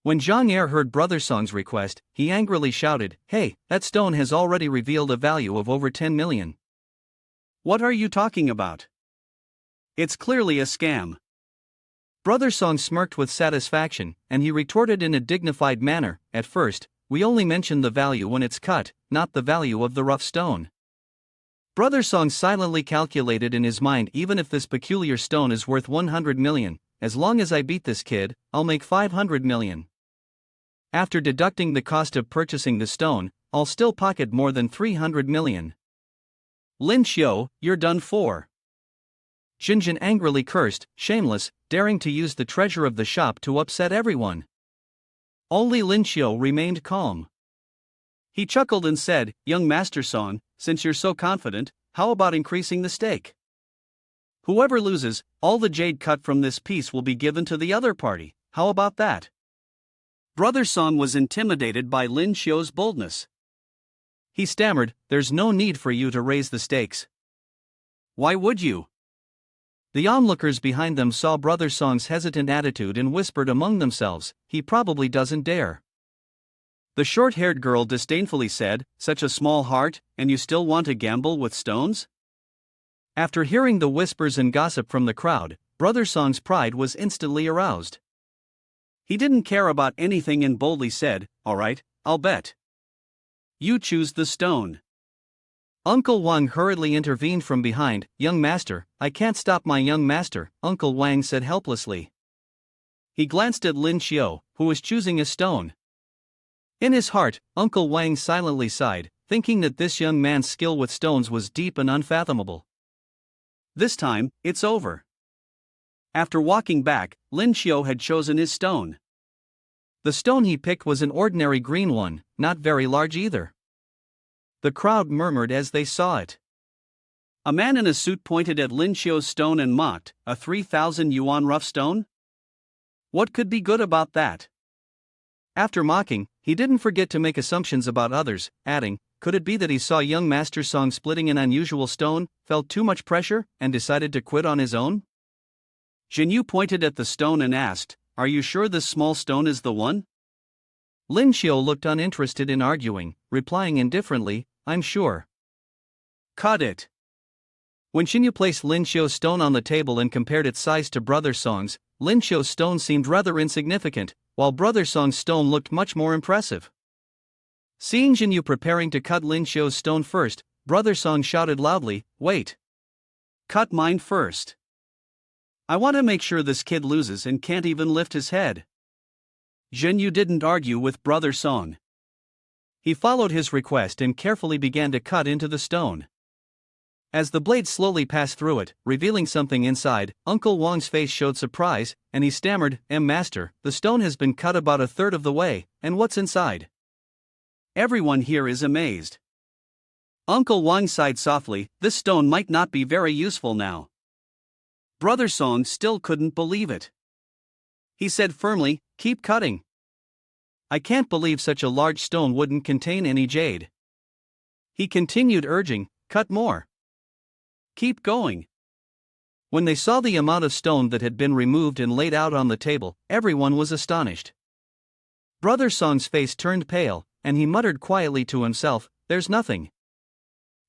When Zhang Er heard Brother Song's request, he angrily shouted, "Hey, that stone has already revealed a value of over 10 million. What are you talking about? It's clearly a scam." Brother Song smirked with satisfaction, and he retorted in a dignified manner, "At first, we only mention the value when it's cut, not the value of the rough stone." Brother Song silently calculated in his mind, "Even if this peculiar stone is worth 100 million, as long as I beat this kid, I'll make 500 million. After deducting the cost of purchasing the stone, I'll still pocket more than 300 million. Lin Xiu, you're done for." Jinjin angrily cursed, "Shameless, daring to use the treasure of the shop to upset everyone." Only Lin Xiu remained calm. He chuckled and said, "Young Master Song, since you're so confident, how about increasing the stake? Whoever loses, all the jade cut from this piece will be given to the other party, how about that?" Brother Song was intimidated by Lin Xiu's boldness. He stammered, "There's no need for you to raise the stakes." "Why would you?" The onlookers behind them saw Brother Song's hesitant attitude and whispered among themselves, "He probably doesn't dare." The short-haired girl disdainfully said, "Such a small heart, and you still want to gamble with stones?" After hearing the whispers and gossip from the crowd, Brother Song's pride was instantly aroused. He didn't care about anything and boldly said, "All right, I'll bet. You choose the stone." Uncle Wang hurriedly intervened from behind, "Young master, I can't stop my young master," Uncle Wang said helplessly. He glanced at Lin Xiu, who was choosing a stone. In his heart, Uncle Wang silently sighed, thinking that this young man's skill with stones was deep and unfathomable. This time, it's over. After walking back, Lin Xiu had chosen his stone. The stone he picked was an ordinary green one, not very large either. The crowd murmured as they saw it. A man in a suit pointed at Lin Xiu's stone and mocked, "A 3,000 yuan rough stone? What could be good about that?" After mocking, he didn't forget to make assumptions about others, adding, could it be that he saw young Master Song splitting an unusual stone, felt too much pressure, and decided to quit on his own? Jinyu pointed at the stone and asked, are you sure this small stone is the one? Lin Xiu looked uninterested in arguing, replying indifferently, I'm sure. Cut it. When Xinyu placed Lin Xiu's stone on the table and compared its size to Brother Song's, Lin Xiu's stone seemed rather insignificant, while Brother Song's stone looked much more impressive. Seeing Xinyu preparing to cut Lin Xiu's stone first, Brother Song shouted loudly, wait. Cut mine first. I want to make sure this kid loses and can't even lift his head. Xinyu didn't argue with Brother Song. He followed his request and carefully began to cut into the stone. As the blade slowly passed through it, revealing something inside, Uncle Wang's face showed surprise, and he stammered, Master, the stone has been cut about a third of the way, and what's inside? Everyone here is amazed. Uncle Wang sighed softly, this stone might not be very useful now. Brother Song still couldn't believe it. He said firmly, keep cutting. I can't believe such a large stone wouldn't contain any jade. He continued urging, cut more. Keep going. When they saw the amount of stone that had been removed and laid out on the table, everyone was astonished. Brother Song's face turned pale, and he muttered quietly to himself, there's nothing.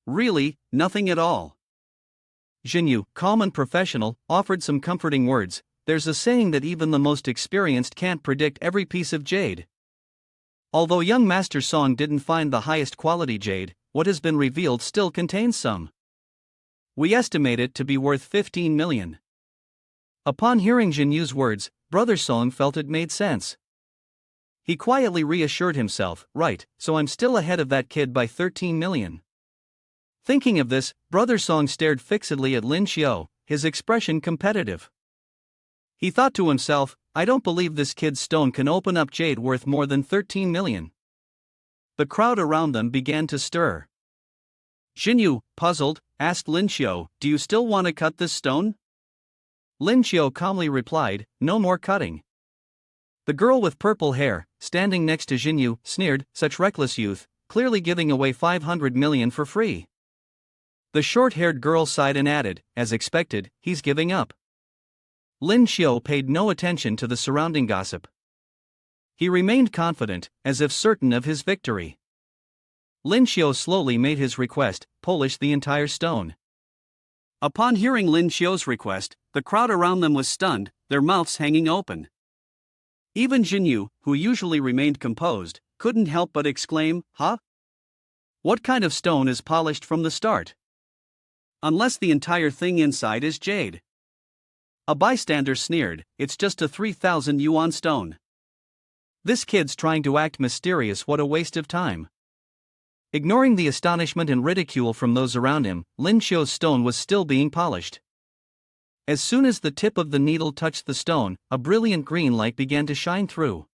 Really, nothing at all. Xinyu, calm and professional, offered some comforting words. There's a saying that even the most experienced can't predict every piece of jade. Although young Master Song didn't find the highest quality jade, what has been revealed still contains some. We estimate it to be worth 15 million. Upon hearing Jinyu's words, Brother Song felt it made sense. He quietly reassured himself, right, so I'm still ahead of that kid by 13 million. Thinking of this, Brother Song stared fixedly at Lin Xiu, his expression competitive. He thought to himself, I don't believe this kid's stone can open up jade worth more than 13 million. The crowd around them began to stir. Xinyu, puzzled, asked Lin Xiu, do you still want to cut this stone? Lin Xiu calmly replied, no more cutting. The girl with purple hair, standing next to Xinyu, sneered, such reckless youth, clearly giving away 500 million for free. The short-haired girl sighed and added, as expected, he's giving up. Lin Xiu paid no attention to the surrounding gossip. He remained confident, as if certain of his victory. Lin Xiu slowly made his request, polish the entire stone. Upon hearing Lin Xiu's request, the crowd around them was stunned, their mouths hanging open. Even Xinyu, who usually remained composed, couldn't help but exclaim, huh? What kind of stone is polished from the start? Unless the entire thing inside is jade. A bystander sneered, it's just a 3,000 yuan stone. This kid's trying to act mysterious, what a waste of time. Ignoring the astonishment and ridicule from those around him, Lin Xiu's stone was still being polished. As soon as the tip of the needle touched the stone, a brilliant green light began to shine through.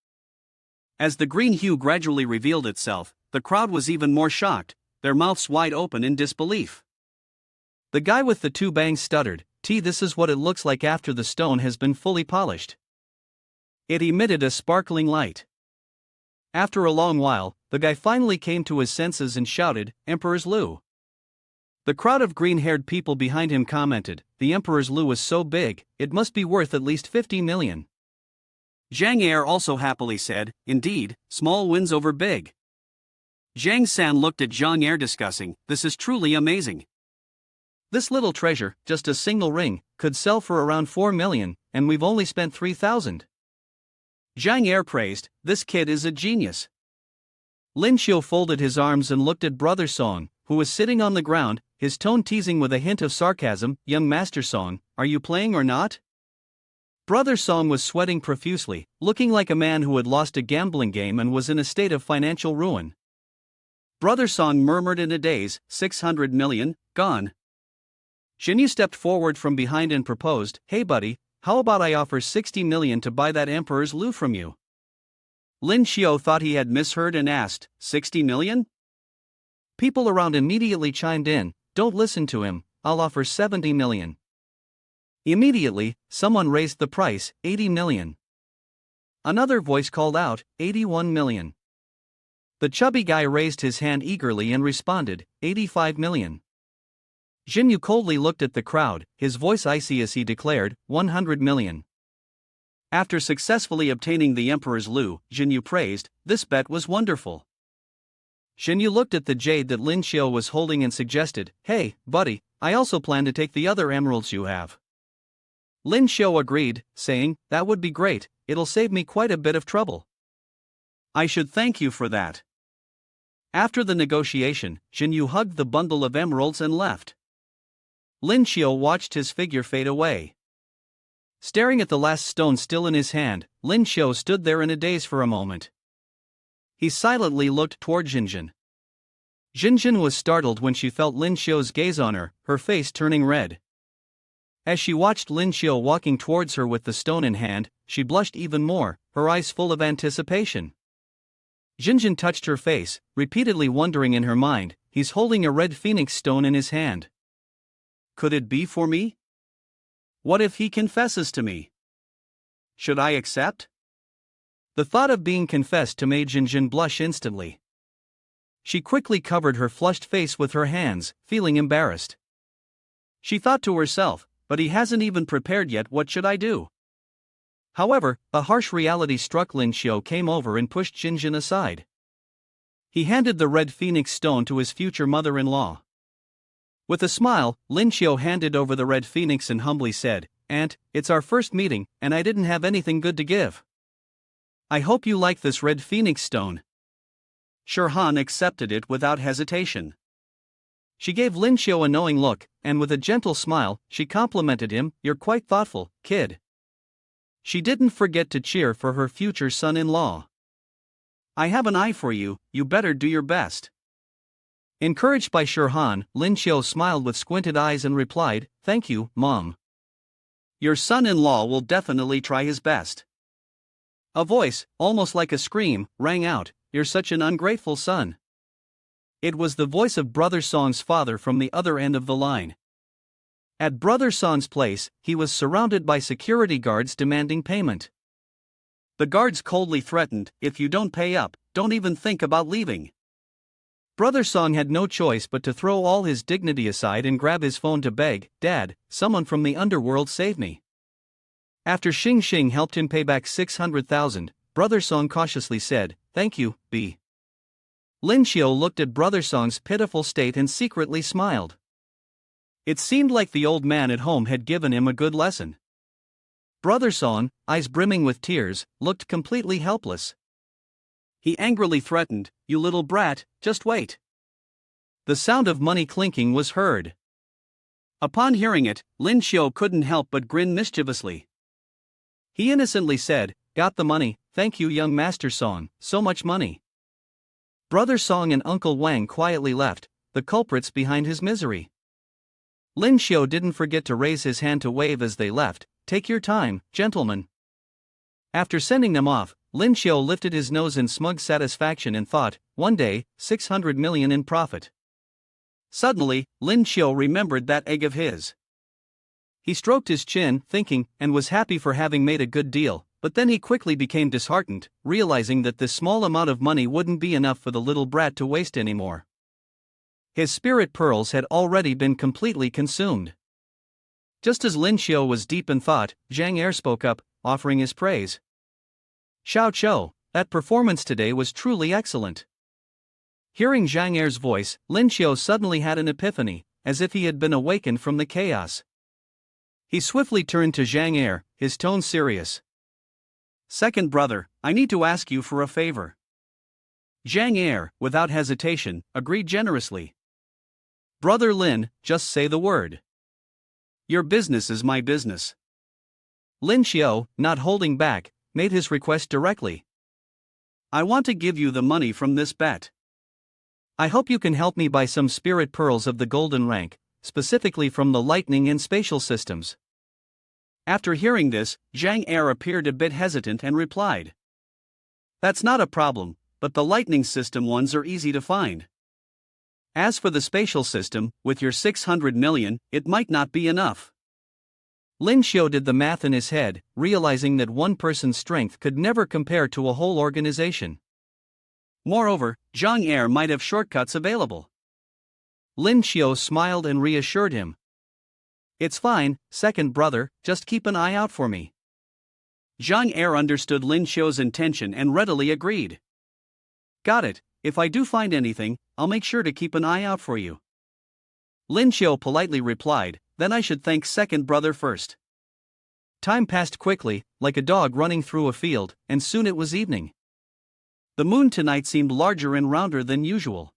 As the green hue gradually revealed itself, the crowd was even more shocked, their mouths wide open in disbelief. The guy with the two bangs stuttered, this is what it looks like after the stone has been fully polished. It emitted a sparkling light. After a long while, the guy finally came to his senses and shouted, Emperor's Lu. The crowd of green-haired people behind him commented, the Emperor's Lu is so big, it must be worth at least 50 million. Zhang Er also happily said, indeed, small wins over big. Zhang San looked at Zhang Er discussing, this is truly amazing. This little treasure, just a single ring, could sell for around 4 million, and we've only spent 3,000. Zhang Er praised, this kid is a genius. Lin Xiu folded his arms and looked at Brother Song, who was sitting on the ground, his tone teasing with a hint of sarcasm, young Master Song, are you playing or not? Brother Song was sweating profusely, looking like a man who had lost a gambling game and was in a state of financial ruin. Brother Song murmured in a daze, 600 million, gone. Xinyu stepped forward from behind and proposed, hey buddy, how about I offer 60 million to buy that Emperor's Lu from you? Lin Xiu thought he had misheard and asked, 60 million? People around immediately chimed in, don't listen to him, I'll offer 70 million. Immediately, someone raised the price, 80 million. Another voice called out, 81 million. The chubby guy raised his hand eagerly and responded, 85 million. Jinyu coldly looked at the crowd, his voice icy as he declared, 100 million. After successfully obtaining the Emperor's Lu, Jinyu praised, this bet was wonderful. Jinyu looked at the jade that Lin Xiao was holding and suggested, hey, buddy, I also plan to take the other emeralds you have. Lin Xiao agreed, saying, that would be great, it'll save me quite a bit of trouble. I should thank you for that. After the negotiation, Jinyu hugged the bundle of emeralds and left. Lin Xiao watched his figure fade away. Staring at the last stone still in his hand, Lin Xiao stood there in a daze for a moment. He silently looked toward Jinjin. Jinjin was startled when she felt Lin Xiao's gaze on her, her face turning red. As she watched Lin Xiao walking towards her with the stone in hand, she blushed even more, her eyes full of anticipation. Jinjin touched her face, repeatedly wondering in her mind, he's holding a red phoenix stone in his hand. Could it be for me? What if he confesses to me? Should I accept? The thought of being confessed to made Jinjin blush instantly. She quickly covered her flushed face with her hands, feeling embarrassed. She thought to herself, but he hasn't even prepared yet, what should I do? However, a harsh reality struck. Lin Xiao came over and pushed Jinjin aside. He handed the red phoenix stone to his future mother-in-law. With a smile, Lin Xiao handed over the red phoenix and humbly said, Aunt, it's our first meeting, and I didn't have anything good to give. I hope you like this red phoenix stone. Shirhan accepted it without hesitation. She gave Lin Xiao a knowing look, and with a gentle smile, she complimented him, you're quite thoughtful, kid. She didn't forget to cheer for her future son-in-law. I have an eye for you, you better do your best. Encouraged by Shirhan, Lin Xiao smiled with squinted eyes and replied, thank you, Mom. Your son-in-law will definitely try his best. A voice, almost like a scream, rang out, you're such an ungrateful son. It was the voice of Brother Song's father from the other end of the line. At Brother Song's place, he was surrounded by security guards demanding payment. The guards coldly threatened, if you don't pay up, don't even think about leaving. Brother Song had no choice but to throw all his dignity aside and grab his phone to beg, Dad, someone from the underworld save me. After Xing Xing helped him pay back 600,000, Brother Song cautiously said, thank you, B. Lin Xiao looked at Brother Song's pitiful state and secretly smiled. It seemed like the old man at home had given him a good lesson. Brother Song, eyes brimming with tears, looked completely helpless. He angrily threatened, you little brat, just wait. The sound of money clinking was heard. Upon hearing it, Lin Xiao couldn't help but grin mischievously. He innocently said, got the money, thank you young Master Song, so much money. Brother Song and Uncle Wang quietly left, the culprits behind his misery. Lin Xiao didn't forget to raise his hand to wave as they left, take your time, gentlemen. After sending them off, Lin Xiao lifted his nose in smug satisfaction and thought, one day, 600 million in profit. Suddenly, Lin Xiao remembered that egg of his. He stroked his chin, thinking, and was happy for having made a good deal, but then he quickly became disheartened, realizing that this small amount of money wouldn't be enough for the little brat to waste anymore. His spirit pearls had already been completely consumed. Just as Lin Xiao was deep in thought, Zhang Er spoke up, offering his praise. Xiao Chou, that performance today was truly excellent. Hearing Zhang Er's voice, Lin Xiao suddenly had an epiphany, as if he had been awakened from the chaos. He swiftly turned to Zhang Er, his tone serious. Second brother, I need to ask you for a favor. Zhang Er, without hesitation, agreed generously. Brother Lin, just say the word. Your business is my business. Lin Xiao, not holding back, made his request directly. I want to give you the money from this bet. I hope you can help me buy some spirit pearls of the golden rank, specifically from the lightning and spatial systems. After hearing this, Zhang Er appeared a bit hesitant and replied. That's not a problem, but the lightning system ones are easy to find. As for the spatial system, with your 600 million, it might not be enough. Lin Xiu did the math in his head, realizing that one person's strength could never compare to a whole organization. Moreover, Zhang Er might have shortcuts available. Lin Xiu smiled and reassured him. It's fine, second brother, just keep an eye out for me. Zhang Er understood Lin Xiu's intention and readily agreed. Got it, if I do find anything, I'll make sure to keep an eye out for you. Lin Xiu politely replied, then I should thank second brother first. Time passed quickly, like a dog running through a field, and soon it was evening. The moon tonight seemed larger and rounder than usual.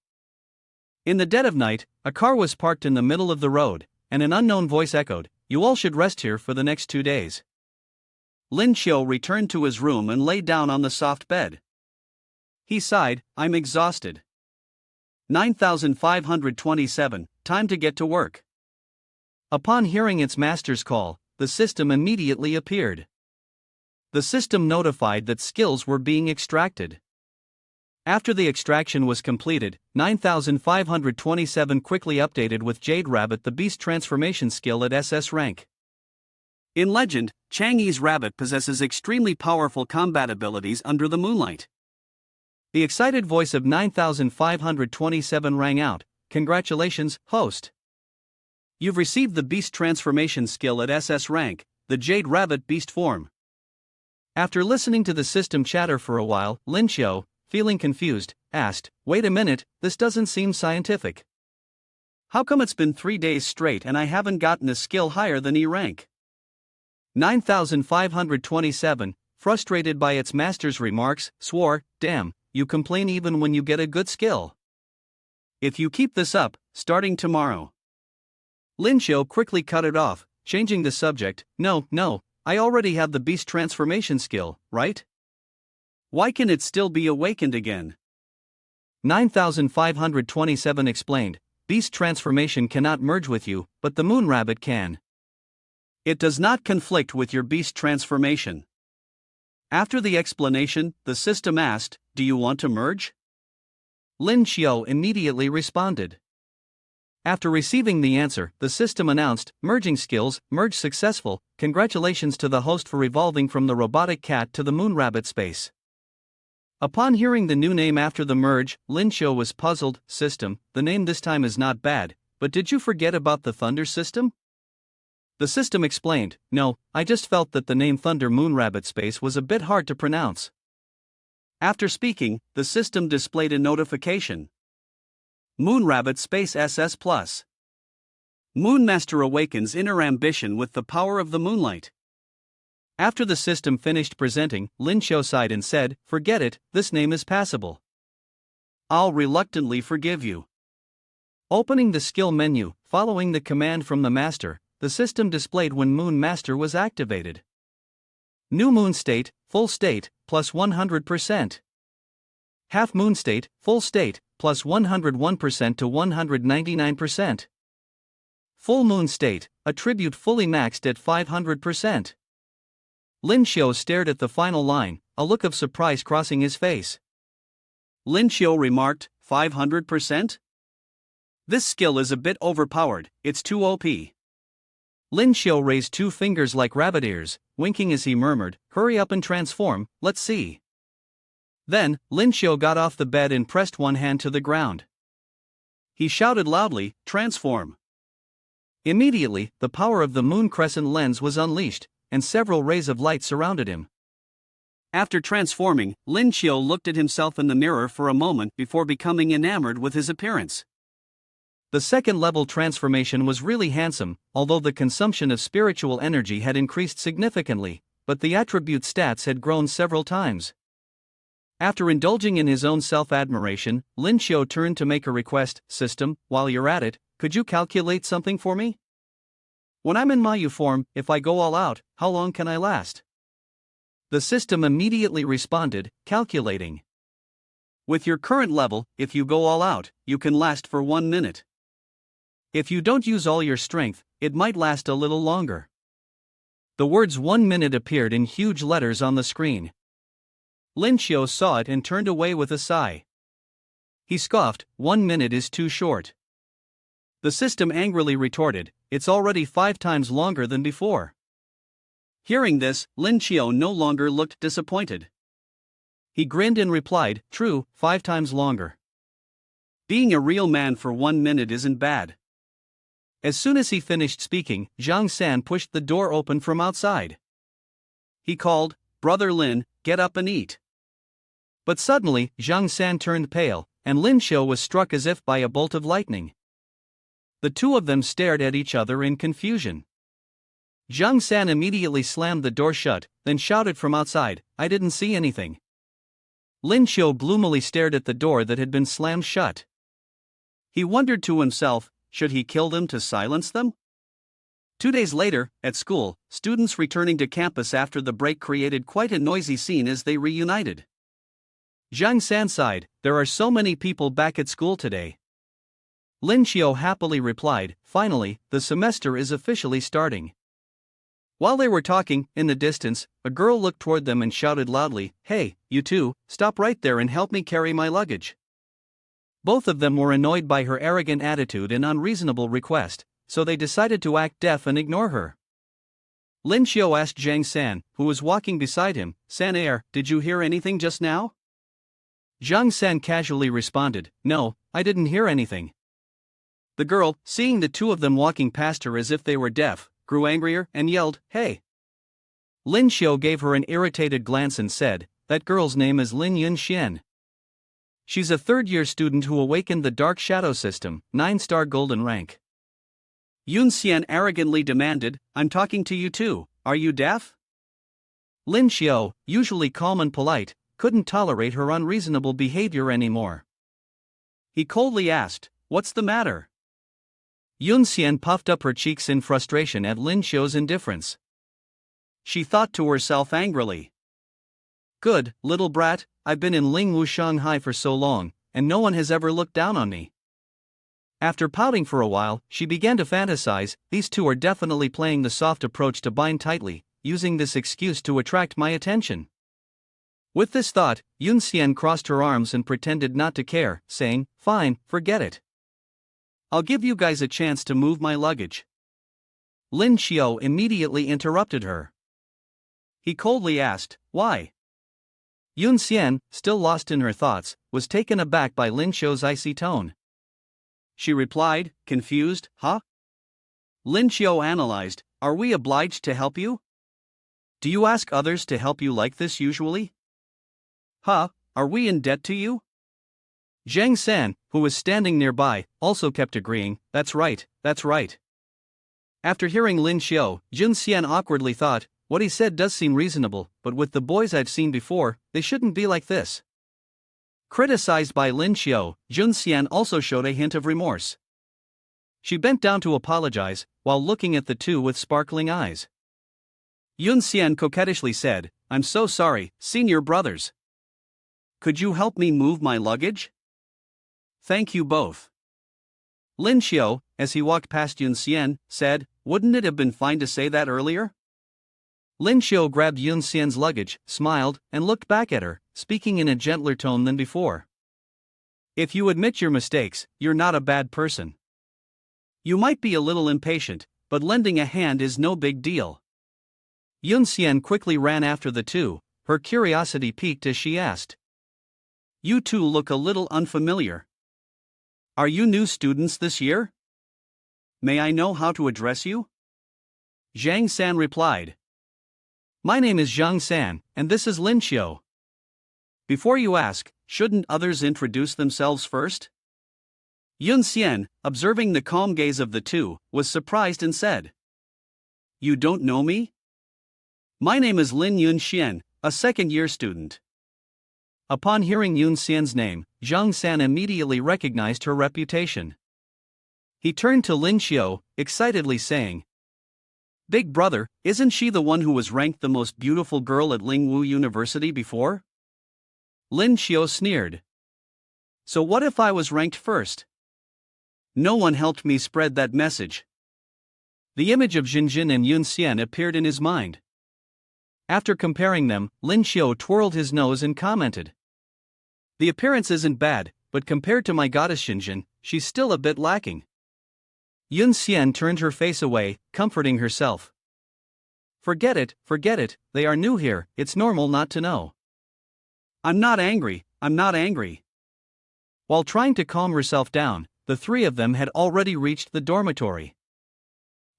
In the dead of night, a car was parked in the middle of the road, and an unknown voice echoed, "You all should rest here for the next 2 days." Lin Xiu returned to his room and lay down on the soft bed. He sighed, I'm exhausted. 9527, time to get to work. Upon hearing its master's call, the system immediately appeared. The system notified that skills were being extracted. After the extraction was completed, 9527 quickly updated with Jade Rabbit the Beast transformation skill at SS rank. In legend, Chang'e's rabbit possesses extremely powerful combat abilities under the moonlight. The excited voice of 9527 rang out, "Congratulations, host! You've received the Beast transformation skill at SS rank, the Jade Rabbit Beast form." After listening to the system chatter for a while, Lin Xiu, feeling confused, asked, "Wait a minute, this doesn't seem scientific. How come it's been 3 days straight and I haven't gotten a skill higher than E rank?" 9527, frustrated by its master's remarks, swore, "Damn, you complain even when you get a good skill. If you keep this up, starting tomorrow." Lin Xiu quickly cut it off, changing the subject, No, I already have the Beast transformation skill, right? Why can it still be awakened again? 9527 explained, "Beast transformation cannot merge with you, but the Moon Rabbit can. It does not conflict with your Beast transformation." After the explanation, the system asked, "Do you want to merge?" Lin Xiu immediately responded. After receiving the answer, the system announced, "Merging skills, merge successful, congratulations to the host for evolving from the robotic cat to the Moon Rabbit space." Upon hearing the new name after the merge, Lin Xiu was puzzled. "System, the name this time is not bad, but did you forget about the Thunder system?" The system explained, "No, I just felt that the name Thunder Moon Rabbit Space was a bit hard to pronounce." After speaking, the system displayed a notification. Moon Rabbit Space SS Plus. Moonmaster awakens inner ambition with the power of the moonlight. After the system finished presenting, Lin Xiu sighed and said, "Forget it, this name is passable. I'll reluctantly forgive you." Opening the skill menu, following the command from the master, the system displayed when Moon Master was activated. New Moon State, Full State, plus 100%. Half Moon State, Full State, plus 101% to 199%. Full Moon State, attribute fully maxed at 500%. Lin Xiu stared at the final line, a look of surprise crossing his face. Lin Xiu remarked, 500%? This skill is a bit overpowered, it's too OP. Lin Xiu raised 2 fingers like rabbit ears, winking as he murmured, "Hurry up and transform, let's see." Then, Lin Xiu got off the bed and pressed one hand to the ground. He shouted loudly, "Transform." Immediately, the power of the moon crescent lens was unleashed, and several rays of light surrounded him. After transforming, Lin Xiu looked at himself in the mirror for a moment before becoming enamored with his appearance. The second-level transformation was really handsome, although the consumption of spiritual energy had increased significantly, but the attribute stats had grown several times. After indulging in his own self-admiration, Lin Xiu turned to make a request, "System, while you're at it, could you calculate something for me? When I'm in Mayu form, if I go all out, how long can I last?" The system immediately responded, "Calculating. With your current level, if you go all out, you can last for 1 minute. If you don't use all your strength, it might last a little longer." The words 1 minute appeared in huge letters on the screen. Lin Xiu saw it and turned away with a sigh. He scoffed, 1 minute is too short. The system angrily retorted, "It's already 5 times longer than before. Hearing this, Lin Xiao no longer looked disappointed. He grinned and replied, "True, 5 times longer. Being a real man for 1 minute isn't bad." As soon as he finished speaking, Zhang San pushed the door open from outside. He called, "Brother Lin, get up and eat." But suddenly, Zhang San turned pale, and Lin Xiao was struck as if by a bolt of lightning. The two of them stared at each other in confusion. Zhang San immediately slammed the door shut, then shouted from outside, "I didn't see anything." Lin Xiao gloomily stared at the door that had been slammed shut. He wondered to himself, should he kill them to silence them? 2 days later, at school, students returning to campus after the break created quite a noisy scene as they reunited. Zhang San sighed, "There are so many people back at school today." Lin Xiao happily replied, "Finally, the semester is officially starting." While they were talking, in the distance, a girl looked toward them and shouted loudly, "Hey, you two, stop right there and help me carry my luggage." Both of them were annoyed by her arrogant attitude and unreasonable request, so they decided to act deaf and ignore her. Lin Xiao asked Zhang San, who was walking beside him, "San, did you hear anything just now?" Zhang San casually responded, "No, I didn't hear anything." The girl, seeing the two of them walking past her as if they were deaf, grew angrier and yelled, "Hey!" Lin Xiao gave her an irritated glance and said, "That girl's name is Lin Yunxian. She's a third-year student who awakened the Dark Shadow System, 9-star golden rank." Yunxian arrogantly demanded, "I'm talking to you too, are you deaf?" Lin Xiao, usually calm and polite, couldn't tolerate her unreasonable behavior anymore. He coldly asked, "What's the matter?" Yunxian puffed up her cheeks in frustration at Lin Xiao's indifference. She thought to herself angrily, "Good, little brat, I've been in Lingwu Shanghai for so long, and no one has ever looked down on me." After pouting for a while, she began to fantasize, "These two are definitely playing the soft approach to bind tightly, using this excuse to attract my attention." With this thought, Yunxian crossed her arms and pretended not to care, saying, "Fine, forget it. I'll give you guys a chance to move my luggage." Lin Xiao immediately interrupted her. He coldly asked, "Why?" Yunxian, still lost in her thoughts, was taken aback by Lin Xiao's icy tone. She replied, confused, "Huh?" Lin Xiao analyzed, "Are we obliged to help you? Do you ask others to help you like this usually? Huh, are we in debt to you?" Zhang San, who was standing nearby, also kept agreeing, that's right, that's right." After hearing Lin Xiao, Yunxian awkwardly thought, "What he said does seem reasonable, but with the boys I've seen before, they shouldn't be like this." Criticized by Lin Xiao, Yunxian also showed a hint of remorse. She bent down to apologize, while looking at the two with sparkling eyes. Yunxian coquettishly said, "I'm so sorry, senior brothers. Could you help me move my luggage? Thank you both." Lin Xiao, as he walked past Yunxian, said, "Wouldn't it have been fine to say that earlier?" Lin Xiao grabbed Yunxian's luggage, smiled, and looked back at her, speaking in a gentler tone than before. "If you admit your mistakes, you're not a bad person. You might be a little impatient, but lending a hand is no big deal." Yunxian quickly ran after the two, her curiosity piqued as she asked, "You two look a little unfamiliar. Are you new students this year? May I know how to address you?" Zhang San replied, "My name is Zhang San, and this is Lin Xiao." "Before you ask, shouldn't others introduce themselves first?" Yunxian, observing the calm gaze of the two, was surprised and said, "You don't know me? My name is Lin Yunxian, a second-year student." Upon hearing Yunxian's name, Zhang San immediately recognized her reputation. He turned to Lin Xiao, excitedly saying, "Big brother, isn't she the one who was ranked the most beautiful girl at Lingwu University before?" Lin Xiao sneered. "So what if I was ranked first? No one helped me spread that message." The image of Jinjin and Yunxian appeared in his mind. After comparing them, Lin Xiao twirled his nose and commented, "The appearance isn't bad, but compared to my goddess Jinjin, she's still a bit lacking." Yunxian turned her face away, comforting herself. Forget it, they are new here, it's normal not to know. I'm not angry. While trying to calm herself down, the three of them had already reached the dormitory.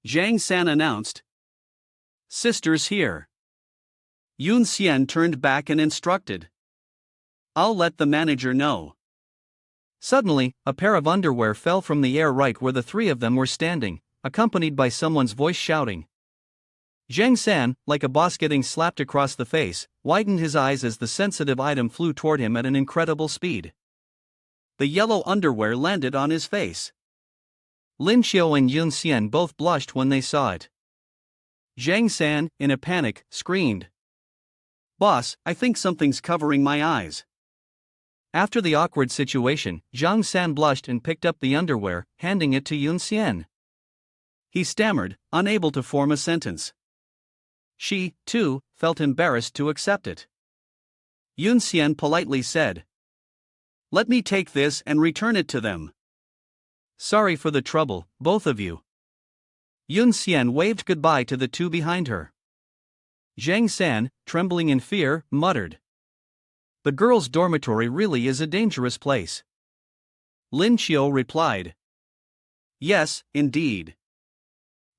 Zhang San announced, "Sisters here." Yun Xian turned back and instructed, "I'll let the manager know." Suddenly, a pair of underwear fell from the air right where the three of them were standing, accompanied by someone's voice shouting. Zhang San, like a boss getting slapped across the face, widened his eyes as the sensitive item flew toward him at an incredible speed. The yellow underwear landed on his face. Lin Xiao and Yun Xian both blushed when they saw it. Zhang San, in a panic, screamed, "Boss, I think something's covering my eyes." After the awkward situation, Zhang San blushed and picked up the underwear, handing it to Yun Xian. He stammered, unable to form a sentence. She, too, felt embarrassed to accept it. Yun Xian politely said, "Let me take this and return it to them." "Sorry for the trouble, both of you." Yun Xian waved goodbye to the two behind her. Zhang San, trembling in fear, muttered, "The girls' dormitory really is a dangerous place." Lin Xiao replied, "Yes, indeed."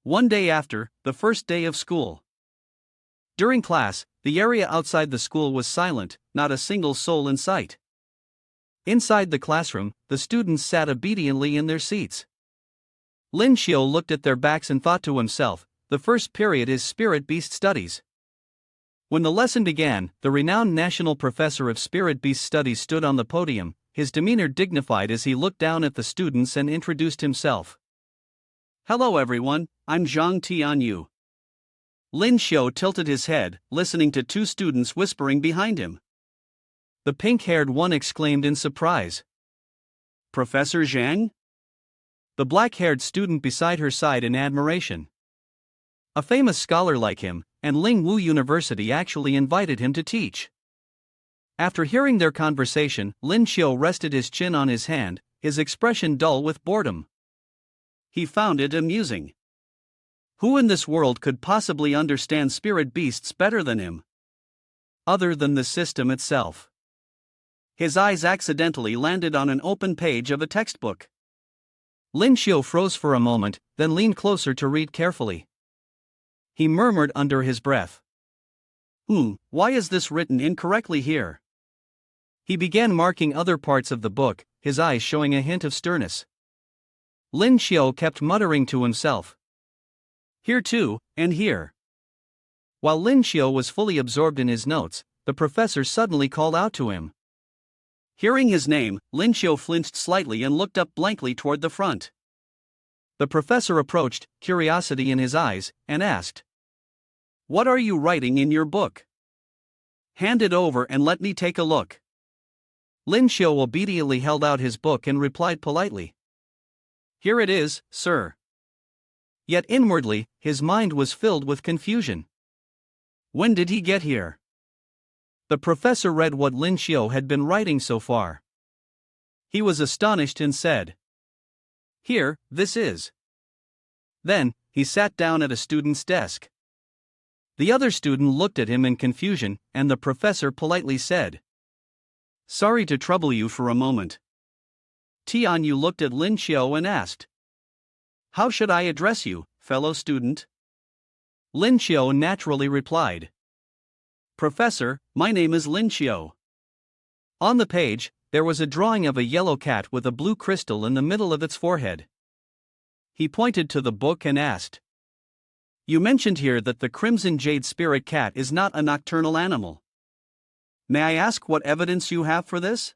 One day after, the first day of school. During class, the area outside the school was silent, not a single soul in sight. Inside the classroom, the students sat obediently in their seats. Lin Xiao looked at their backs and thought to himself, the first period is Spirit Beast Studies. When the lesson began, the renowned national professor of Spirit Beast Studies stood on the podium, his demeanor dignified as he looked down at the students and introduced himself. "Hello everyone, I'm Zhang Tianyu." Lin Xiao tilted his head, listening to two students whispering behind him. The pink-haired one exclaimed in surprise, "Professor Zhang?" The black-haired student beside her sighed in admiration. A famous scholar like him, and Ling Wu University actually invited him to teach. After hearing their conversation, Lin Xiao rested his chin on his hand, his expression dull with boredom. He found it amusing. Who in this world could possibly understand spirit beasts better than him? Other than the system itself. His eyes accidentally landed on an open page of a textbook. Lin Xiao froze for a moment, then leaned closer to read carefully. He murmured under his breath, "Why is this written incorrectly here?" He began marking other parts of the book, his eyes showing a hint of sternness. Lin Xiao kept muttering to himself, "Here too, and here." While Lin Xiao was fully absorbed in his notes, the professor suddenly called out to him. Hearing his name, Lin Xiao flinched slightly and looked up blankly toward the front. The professor approached, curiosity in his eyes, and asked, "What are you writing in your book? Hand it over and let me take a look." Lin Xiao obediently held out his book and replied politely, "Here it is, sir." Yet inwardly, his mind was filled with confusion. When did he get here? The professor read what Lin Xiao had been writing so far. He was astonished and said, "Here, this is." Then, he sat down at a student's desk. The other student looked at him in confusion, and the professor politely said, "Sorry to trouble you for a moment." Tianyu looked at Lin Xiao and asked, "How should I address you, fellow student?" Lin Xiao naturally replied, "Professor, my name is Lin Xiao." On the page, there was a drawing of a yellow cat with a blue crystal in the middle of its forehead. He pointed to the book and asked, "You mentioned here that the crimson jade spirit cat is not a nocturnal animal. May I ask what evidence you have for this?"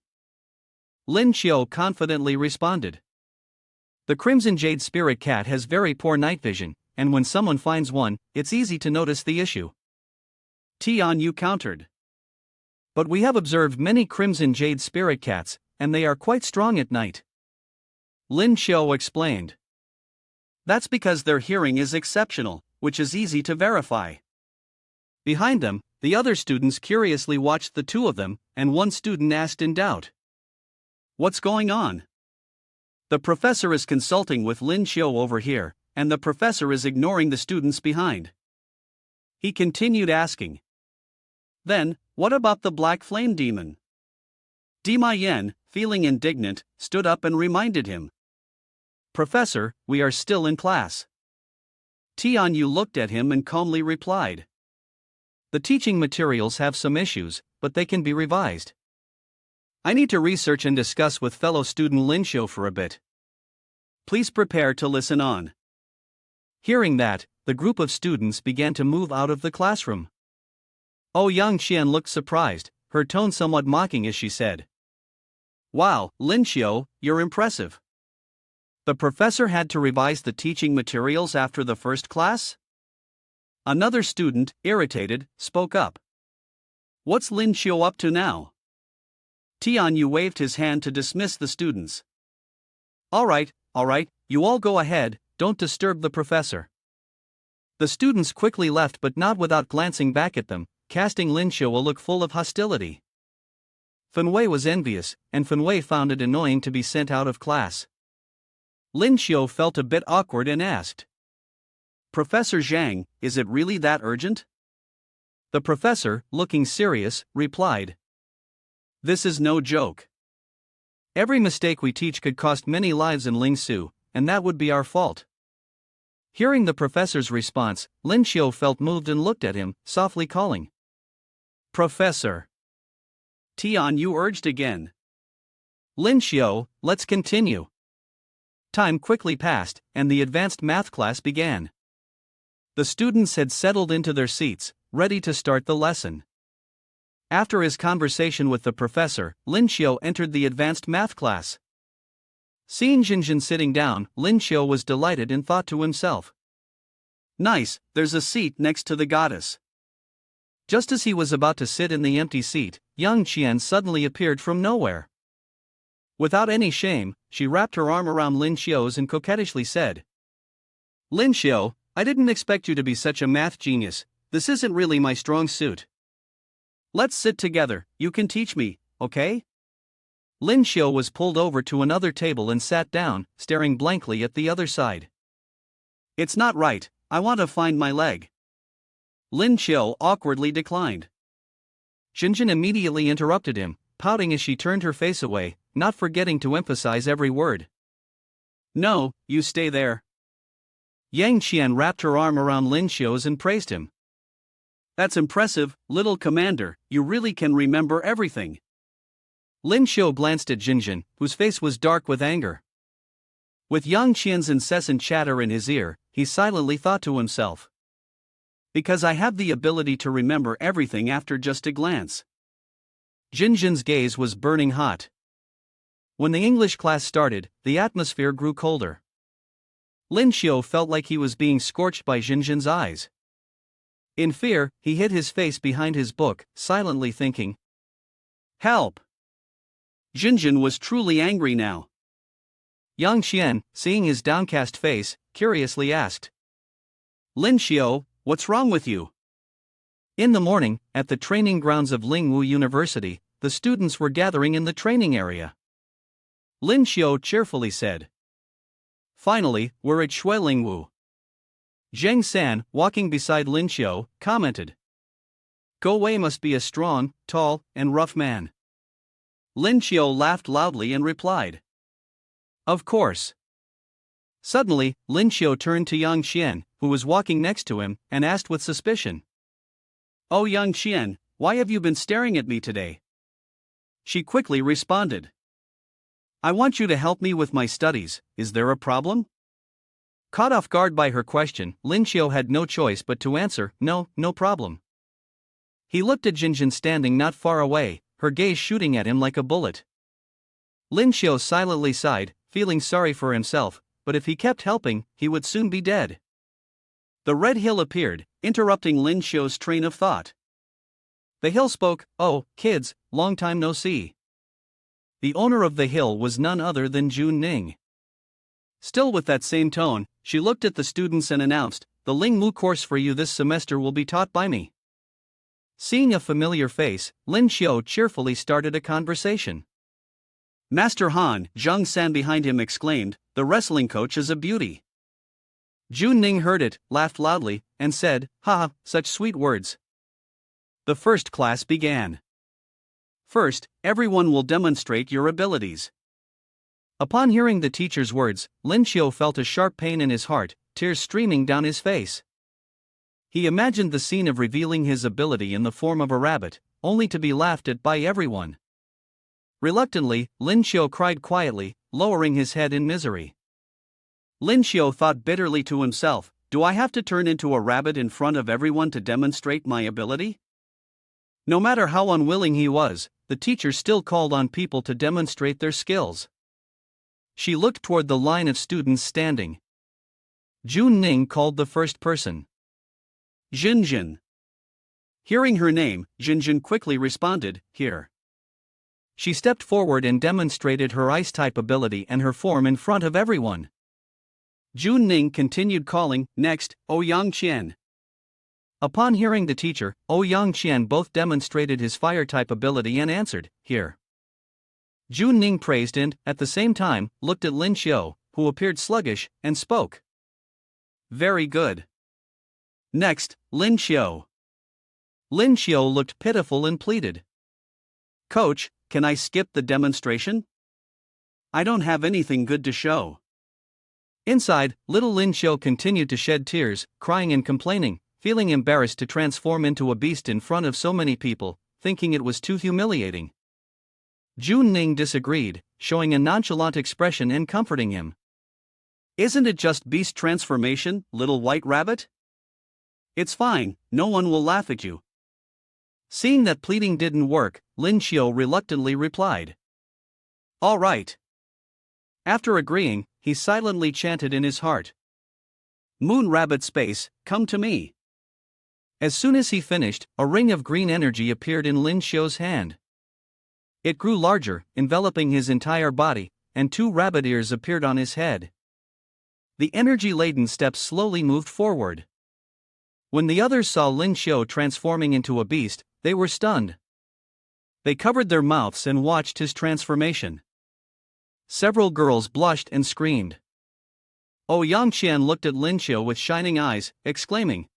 Lin Xiao confidently responded, "The crimson jade spirit cat has very poor night vision, and when someone finds one, it's easy to notice the issue." Tianyu countered, "But we have observed many crimson jade spirit cats, and they are quite strong at night." Lin Xiao explained, "That's because their hearing is exceptional, which is easy to verify." Behind them, the other students curiously watched the two of them, and one student asked in doubt, "What's going on? The professor is consulting with Lin Xiao over here, and the professor is ignoring the students behind." He continued asking. Then, what about the black flame demon? Dima Yen, feeling indignant, stood up and reminded him. Professor, we are still in class. Tian Yu looked at him and calmly replied. The teaching materials have some issues, but they can be revised. I need to research and discuss with fellow student Lin Xiu for a bit. Please prepare to listen on. Hearing that, the group of students began to move out of the classroom. Oh, Yang Qian looked surprised, her tone somewhat mocking as she said. Wow, Lin Xiu, you're impressive. The professor had to revise the teaching materials after the first class? Another student, irritated, spoke up. What's Lin Xiu up to now? Tian Yu waved his hand to dismiss the students. All right, you all go ahead, don't disturb the professor. The students quickly left but not without glancing back at them, casting Lin Xiu a look full of hostility. Fenwei was envious, and Fenwei found it annoying to be sent out of class. Lin Xiu felt a bit awkward and asked. Professor Zhang, is it really that urgent? The professor, looking serious, replied. This is no joke. Every mistake we teach could cost many lives in Ling Su, and that would be our fault. Hearing the professor's response, Lin Xiu felt moved and looked at him, softly calling. Professor. Tian Yu urged again. Lin Xiu, let's continue. Time quickly passed, and the advanced math class began. The students had settled into their seats, ready to start the lesson. After his conversation with the professor, Lin Xiu entered the advanced math class. Seeing Jinjin sitting down, Lin Xiu was delighted and thought to himself. Nice, there's a seat next to the goddess. Just as he was about to sit in the empty seat, Yang Qian suddenly appeared from nowhere. Without any shame, she wrapped her arm around Lin Xiu's and coquettishly said. Lin Xiu, I didn't expect you to be such a math genius, this isn't really my strong suit. Let's sit together, you can teach me, okay? Lin Xiu was pulled over to another table and sat down, staring blankly at the other side. It's not right, I want to find my leg. Lin Xiu awkwardly declined. Jinjin immediately interrupted him, pouting as she turned her face away, not forgetting to emphasize every word. No, you stay there. Yang Qian wrapped her arm around Lin Xiu's and praised him. That's impressive, little commander, you really can remember everything. Lin Xiu glanced at Jinjin, whose face was dark with anger. With Yang Qian's incessant chatter in his ear, he silently thought to himself. Because I have the ability to remember everything after just a glance. Jinjin's gaze was burning hot. When the English class started, the atmosphere grew colder. Lin Xiu felt like he was being scorched by Jinjin's eyes. In fear, he hid his face behind his book, silently thinking. Help! Jinjin was truly angry now. Yang Qian, seeing his downcast face, curiously asked. Lin Xiu, what's wrong with you? In the morning, at the training grounds of Lingwu University, the students were gathering in the training area. Lin Xiu cheerfully said. Finally, we're at Shui Lingwu. Zheng San, walking beside Lin Xiu, commented. Go Wei must be a strong, tall, and rough man. Lin Xiu laughed loudly and replied. Of course. Suddenly, Lin Xiu turned to Yang Qian, who was walking next to him, and asked with suspicion. Oh Yang Qian, why have you been staring at me today? She quickly responded. I want you to help me with my studies, is there a problem? Caught off guard by her question, Lin Xiu had no choice but to answer, no problem. He looked at Jinjin standing not far away, her gaze shooting at him like a bullet. Lin Xiu silently sighed, feeling sorry for himself, but if he kept helping, he would soon be dead. The red hill appeared, interrupting Lin Xiu's train of thought. The hill spoke, oh, kids, long time no see. The owner of the hill was none other than Jun Ning. Still with that same tone, she looked at the students and announced, the Lingwu course for you this semester will be taught by me. Seeing a familiar face, Lin Xiu cheerfully started a conversation. Master Han, Zheng San behind him exclaimed, the wrestling coach is a beauty. Jun Ning heard it, laughed loudly, and said, "Haha, such sweet words." The first class began. First, everyone will demonstrate your abilities. Upon hearing the teacher's words, Lin Xiu felt a sharp pain in his heart, tears streaming down his face. He imagined the scene of revealing his ability in the form of a rabbit, only to be laughed at by everyone. Reluctantly, Lin Xiu cried quietly, lowering his head in misery. Lin Xiu thought bitterly to himself, "Do I have to turn into a rabbit in front of everyone to demonstrate my ability?" No matter how unwilling he was, the teacher still called on people to demonstrate their skills. She looked toward the line of students standing. Jun Ning called the first person. Jinjin. Hearing her name, Jinjin quickly responded, "Here." She stepped forward and demonstrated her ice-type ability and her form in front of everyone. Jun Ning continued calling, "Next, Ouyang Qian." Upon hearing the teacher, Ouyang Qian both demonstrated his fire-type ability and answered, "Here." Jun Ning praised and, at the same time, looked at Lin Xiu, who appeared sluggish, and spoke. "Very good. Next, Lin Xiu." Lin Xiu looked pitiful and pleaded, "Coach, can I skip the demonstration? I don't have anything good to show." Inside, little Lin Xiu continued to shed tears, crying and complaining, feeling embarrassed to transform into a beast in front of so many people, thinking it was too humiliating. Jun Ning disagreed, showing a nonchalant expression and comforting him. "Isn't it just beast transformation, little white rabbit? It's fine, no one will laugh at you." Seeing that pleading didn't work, Lin Xiu reluctantly replied, "All right." After agreeing, he silently chanted in his heart, "Moon Rabbit Space, come to me." As soon as he finished, a ring of green energy appeared in Lin Xiu's hand. It grew larger, enveloping his entire body, and 2 rabbit ears appeared on his head. The energy-laden steps slowly moved forward. When the others saw Lin Xiu transforming into a beast, they were stunned. They covered their mouths and watched his transformation. Several girls blushed and screamed. Ouyang Qian looked at Lin Xiu with shining eyes, exclaiming,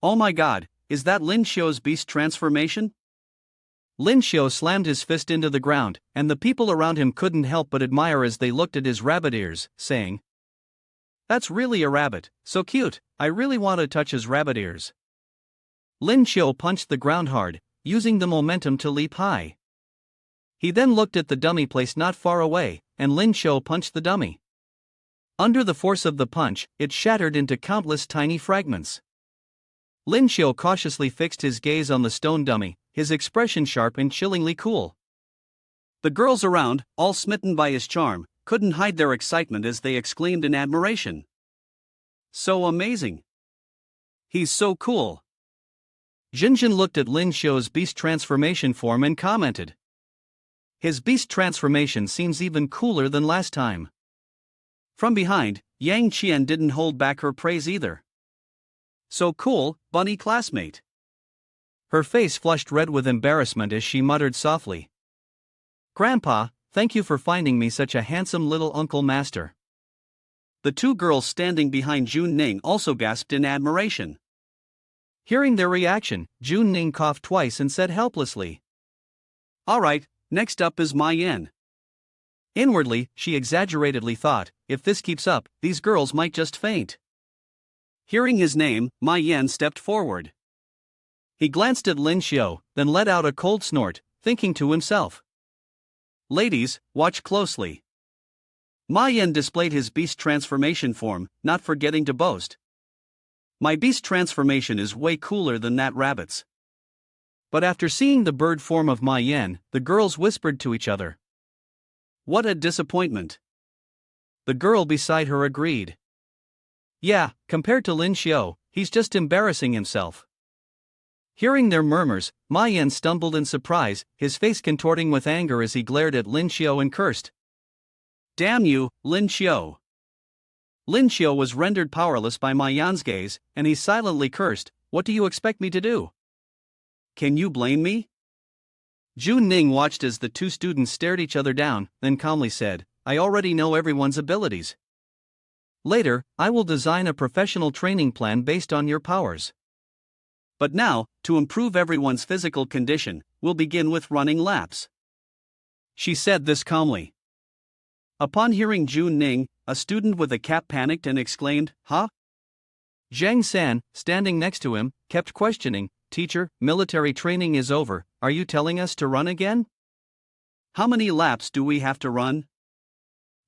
"Oh my god, is that Lin Xiu's beast transformation?" Lin Xiu slammed his fist into the ground, and the people around him couldn't help but admire as they looked at his rabbit ears, saying, "That's really a rabbit, so cute, I really want to touch his rabbit ears." Lin Xiu punched the ground hard, using the momentum to leap high. He then looked at the dummy placed not far away, and Lin Xiu punched the dummy. Under the force of the punch, it shattered into countless tiny fragments. Lin Xiu cautiously fixed his gaze on the stone dummy, his expression sharp and chillingly cool. The girls around, all smitten by his charm, couldn't hide their excitement as they exclaimed in admiration. "So amazing! He's so cool!" Jinjin looked at Lin Xiu's beast transformation form and commented, "His beast transformation seems even cooler than last time." From behind, Yang Qian didn't hold back her praise either. "So cool, bunny classmate." Her face flushed red with embarrassment as she muttered softly, "Grandpa, thank you for finding me such a handsome little uncle master." The 2 girls standing behind Jun Ning also gasped in admiration. Hearing their reaction, Jun Ning coughed twice and said helplessly, "All right, next up is Ma Yan." Inwardly, she exaggeratedly thought, if this keeps up, these girls might just faint. Hearing his name, Ma Yan stepped forward. He glanced at Lin Xiu, then let out a cold snort, thinking to himself, "Ladies, watch closely." Ma Yan displayed his beast transformation form, not forgetting to boast, "My beast transformation is way cooler than that rabbit's." But after seeing the bird form of Ma Yan, the girls whispered to each other, "What a disappointment." The girl beside her agreed, "Yeah, compared to Lin Xiu, he's just embarrassing himself." Hearing their murmurs, Ma Yan stumbled in surprise, his face contorting with anger as he glared at Lin Xiu and cursed, "Damn you, Lin Xiu." Lin Xiu was rendered powerless by Ma Yan's gaze, and he silently cursed, "What do you expect me to do? Can you blame me?" Jun Ning watched as the 2 students stared each other down, then calmly said, "I already know everyone's abilities. Later, I will design a professional training plan based on your powers. But now, to improve everyone's physical condition, we'll begin with running laps. She said this calmly. Upon hearing Jun Ning, a student with a cap panicked and exclaimed, "Huh?" Zhang San, standing next to him, kept questioning, "Teacher, military training is over, are you telling us to run again? How many laps do we have to run?"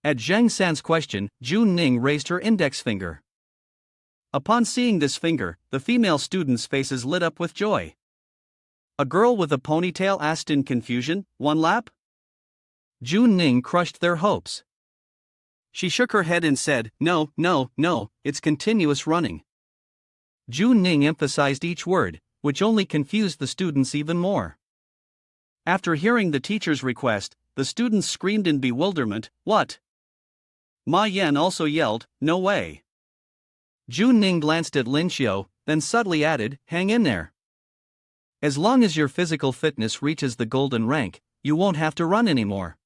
At Zhang San's question, Jun Ning raised her index finger. Upon seeing this finger, the female students' faces lit up with joy. A girl with a ponytail asked in confusion, "1 lap?" Jun Ning crushed their hopes. She shook her head and said, "No, no, no, it's continuous running." Jun Ning emphasized each word, which only confused the students even more. After hearing the teacher's request, the students screamed in bewilderment, "What?" Ma Yan also yelled, "No way." Jun Ning glanced at Lin Xiu, then subtly added, "Hang in there. As long as your physical fitness reaches the golden rank, you won't have to run anymore."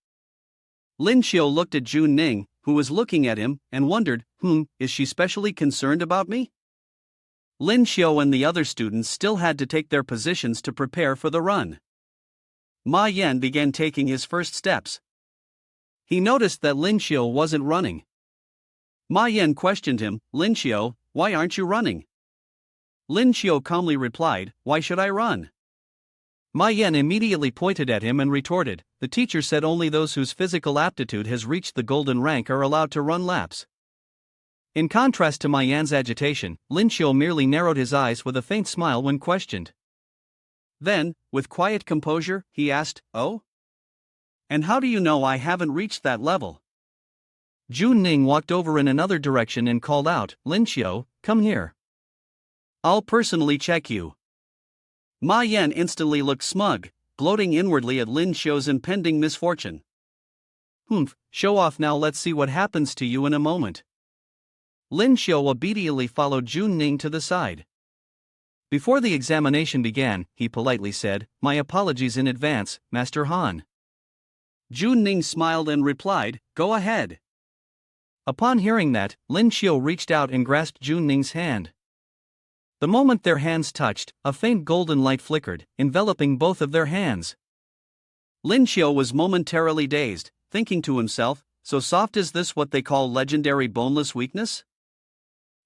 Lin Xiu looked at Jun Ning, who was looking at him, and wondered, is she specially concerned about me? Lin Xiu and the other students still had to take their positions to prepare for the run. Ma Yan began taking his first steps. He noticed that Lin Xiu wasn't running. Ma Yan questioned him, "Lin Xiu, why aren't you running?" Lin Xiu calmly replied, "Why should I run?" Ma Yan immediately pointed at him and retorted, "The teacher said only those whose physical aptitude has reached the golden rank are allowed to run laps." In contrast to Ma Yan's agitation, Lin Xiu merely narrowed his eyes with a faint smile when questioned. Then, with quiet composure, he asked, "Oh? And how do you know I haven't reached that level?" Jun Ning walked over in another direction and called out, "Lin Xiu, come here. I'll personally check you." Ma Yan instantly looked smug, gloating inwardly at Lin Xiu's impending misfortune. Show off now, let's see what happens to you in a moment." Lin Xiu obediently followed Jun Ning to the side. Before the examination began, he politely said, "My apologies in advance, Master Han." Jun Ning smiled and replied, "Go ahead." Upon hearing that, Lin Xiu reached out and grasped Jun Ning's hand. The moment their hands touched, a faint golden light flickered, enveloping both of their hands. Lin Xiu was momentarily dazed, thinking to himself, "So soft is this what they call legendary boneless weakness?"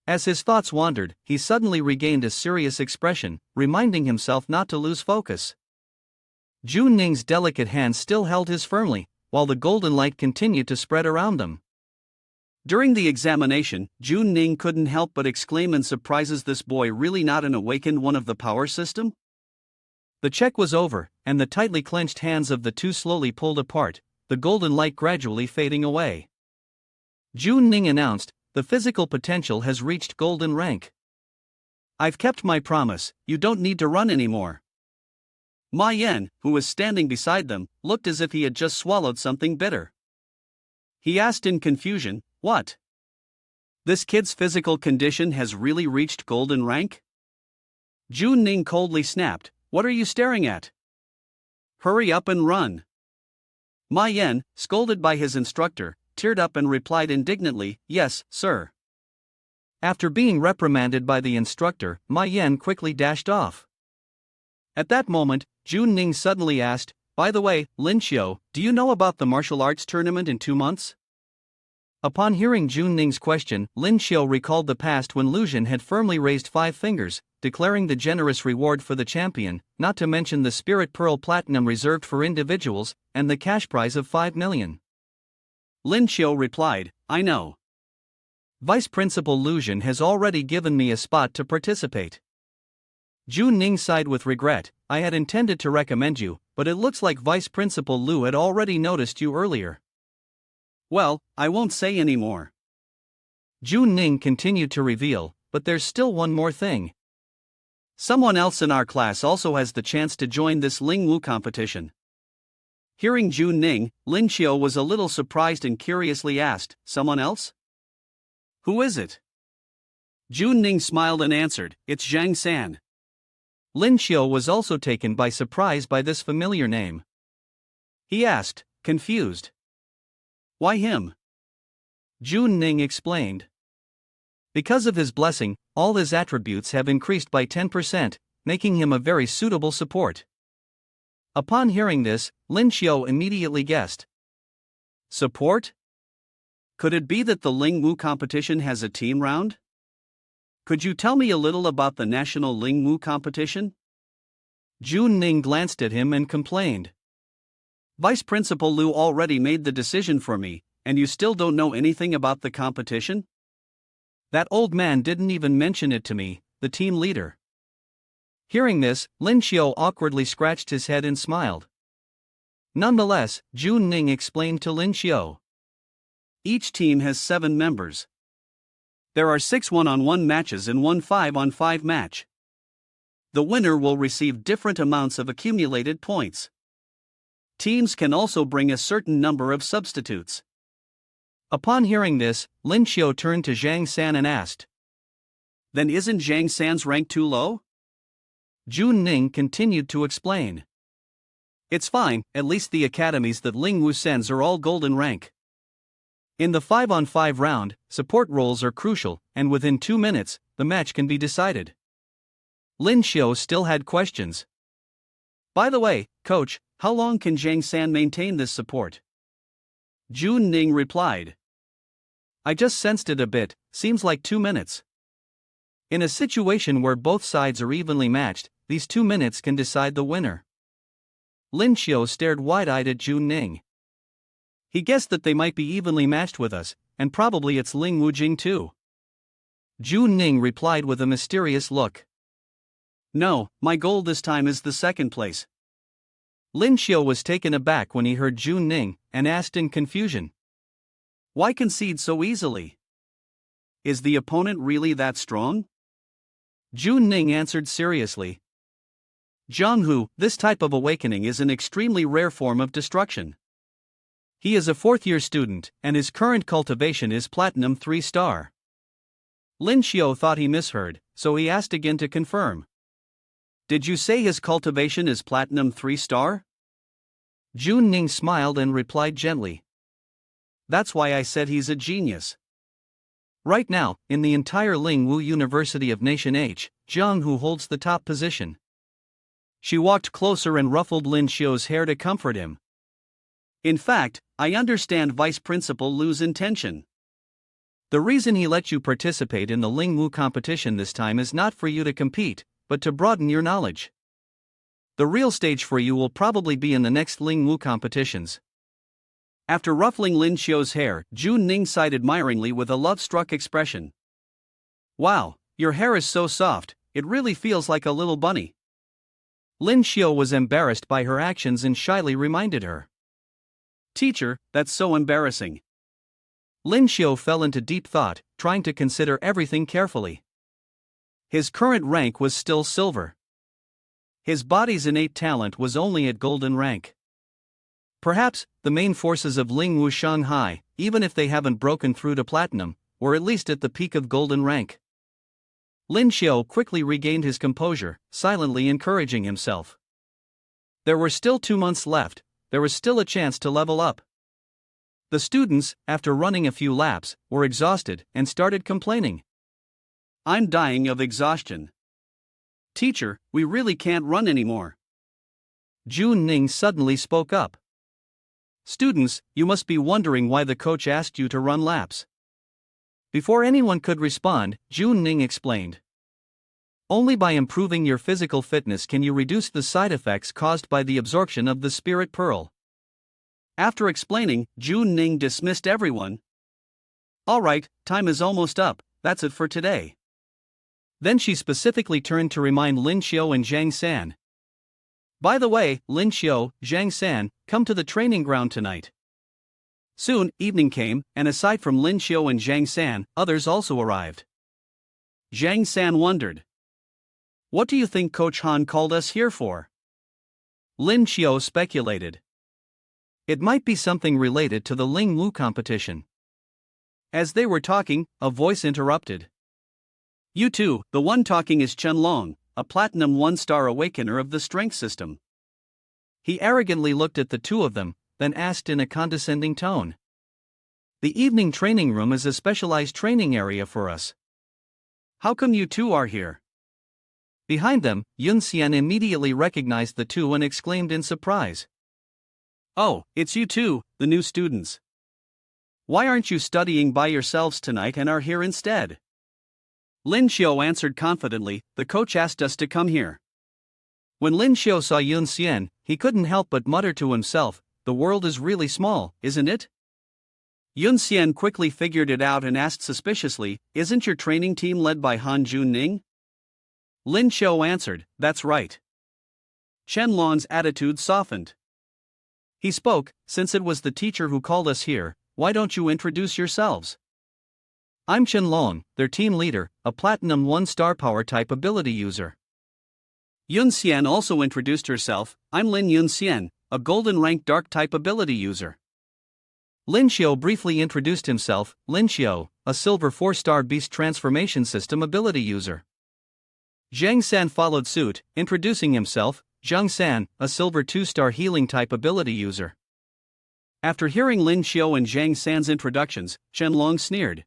As his thoughts wandered, he suddenly regained a serious expression, reminding himself not to lose focus. Jun Ning's delicate hands still held his firmly, while the golden light continued to spread around them. During the examination, Jun Ning couldn't help but exclaim in surprise, "Is this boy really not an awakened one of the power system?" The check was over, and the tightly clenched hands of the two slowly pulled apart, the golden light gradually fading away. Jun Ning announced, "The physical potential has reached golden rank. I've kept my promise, you don't need to run anymore." Ma Yan, who was standing beside them, looked as if he had just swallowed something bitter. He asked in confusion, "What? This kid's physical condition has really reached golden rank?" Jun Ning coldly snapped, "What are you staring at? Hurry up and run." Ma Yan, scolded by his instructor, teared up and replied indignantly, "Yes, sir." After being reprimanded by the instructor, Ma Yan quickly dashed off. At that moment, Jun Ning suddenly asked, "By the way, Lin Xiu, do you know about the martial arts tournament in 2 months?" Upon hearing Jun Ning's question, Lin Xiu recalled the past when Lu Zhen had firmly raised 5 fingers, declaring the generous reward for the champion, not to mention the Spirit Pearl Platinum reserved for individuals, and the cash prize of 5 million. Lin Xiu replied, "I know. Vice Principal Lu Zhen has already given me a spot to participate." Jun Ning sighed with regret, "I had intended to recommend you, but it looks like Vice Principal Lu had already noticed you earlier." "Well, I won't say any more." Jun Ning continued to reveal, "But there's still one more thing. Someone else in our class also has the chance to join this Ling Wu competition." Hearing Jun Ning, Lin Xiu was a little surprised and curiously asked, "Someone else? Who is it?" Jun Ning smiled and answered, "It's Zhang San." Lin Xiu was also taken by surprise by this familiar name. He asked, confused, "Why him?" Jun Ning explained, Because of his blessing, all his attributes have increased by 10%, making him a very suitable support. Upon hearing this, Lin Xiao immediately guessed. Support? Could it be that the Ling Wu competition has a team round? Could you tell me a little about the national Ling Wu competition? Jun Ning glanced at him and complained. Vice Principal Liu already made the decision for me, and you still don't know anything about the competition? That old man didn't even mention it to me, the team leader. Hearing this, Lin Xiao awkwardly scratched his head and smiled. Nonetheless, Jun Ning explained to Lin Xiao. Each team has 7 members. There are 6 one-on-one matches and 1 5-on-5 match. The winner will receive different amounts of accumulated points. Teams can also bring a certain number of substitutes. Upon hearing this, Lin Xiao turned to Zhang San and asked. Then isn't Zhang San's rank too low? Jun Ning continued to explain. It's fine, at least the academies that Ling Wu sends are all golden rank. In the 5-on-5 round, support roles are crucial, and within 2 minutes, the match can be decided. Lin Xiao still had questions. By the way, coach, how long can Zhang San maintain this support? Jun Ning replied. I just sensed it a bit, seems like 2 minutes. In a situation where both sides are evenly matched, these 2 minutes can decide the winner. Lin Xiao stared wide-eyed at Jun Ning. He guessed that they might be evenly matched with us, and probably it's Ling Wu Jing too. Jun Ning replied with a mysterious look. No, my goal this time is the 2nd place. Lin Xiao was taken aback when he heard Jun Ning, and asked in confusion. Why concede so easily? Is the opponent really that strong? Jun Ning answered seriously. Zhang Hu, this type of awakening is an extremely rare form of destruction. He is a 4th-year student, and his current cultivation is Platinum 3-star. Lin Xiao thought he misheard, so he asked again to confirm. Did you say his cultivation is Platinum 3-star? Jun Ning smiled and replied gently. That's why I said he's a genius. Right now, in the entire Ling Wu University of Nation H, Zhang Hu holds the top position. She walked closer and ruffled Lin Xiao's hair to comfort him. In fact, I understand Vice Principal Liu's intention. The reason he let you participate in the Ling Wu competition this time is not for you to compete, but to broaden your knowledge. The real stage for you will probably be in the next Ling Wu competitions. After ruffling Lin Xiao's hair, Jun Ning sighed admiringly with a love-struck expression. Wow, your hair is so soft, it really feels like a little bunny. Lin Xiao was embarrassed by her actions and shyly reminded her. Teacher, that's so embarrassing. Lin Xiao fell into deep thought, trying to consider everything carefully. His current rank was still silver. His body's innate talent was only at golden rank. Perhaps, the main forces of Ling Wu Shanghai, even if they haven't broken through to platinum, were at least at the peak of golden rank. Lin Xiao quickly regained his composure, silently encouraging himself. There were still 2 months left, there was still a chance to level up. The students, after running a few laps, were exhausted and started complaining. I'm dying of exhaustion. Teacher, we really can't run anymore. Jun Ning suddenly spoke up. Students, you must be wondering why the coach asked you to run laps. Before anyone could respond, Jun Ning explained. Only by improving your physical fitness can you reduce the side effects caused by the absorption of the spirit pearl. After explaining, Jun Ning dismissed everyone. Alright, time is almost up, that's it for today. Then she specifically turned to remind Lin Xiao and Zhang San. By the way, Lin Xiao, Zhang San, come to the training ground tonight. Soon, evening came, and aside from Lin Xiao and Zhang San, others also arrived. Zhang San wondered. What do you think Coach Han called us here for? Lin Xiao speculated. It might be something related to the Ling Wu competition. As they were talking, a voice interrupted. You two, the one talking is Chen Long, a Platinum 1-star awakener of the strength system. He arrogantly looked at the two of them, then asked in a condescending tone. The evening training room is a specialized training area for us. How come you two are here? Behind them, Yun Xian immediately recognized the two and exclaimed in surprise. Oh, it's you two, the new students. Why aren't you studying by yourselves tonight and are here instead? Lin Xiu answered confidently, the coach asked us to come here. When Lin Xiu saw Yun Xian, he couldn't help but mutter to himself, the world is really small, isn't it? Yun Xian quickly figured it out and asked suspiciously, isn't your training team led by Han Junning? Lin Xiu answered, that's right. Chen Long's attitude softened. He spoke, since it was the teacher who called us here, why don't you introduce yourselves? I'm Chen Long, their team leader, a platinum 1-star power type ability user. Yun Xian also introduced herself, I'm Lin Yun Xian, a golden rank dark type ability user. Lin Xiu briefly introduced himself, Lin Xiu, a silver 4-star beast transformation system ability user. Zhang San followed suit, introducing himself, Zhang San, a silver 2-star healing type ability user. After hearing Lin Xiu and Zhang San's introductions, Chen Long sneered.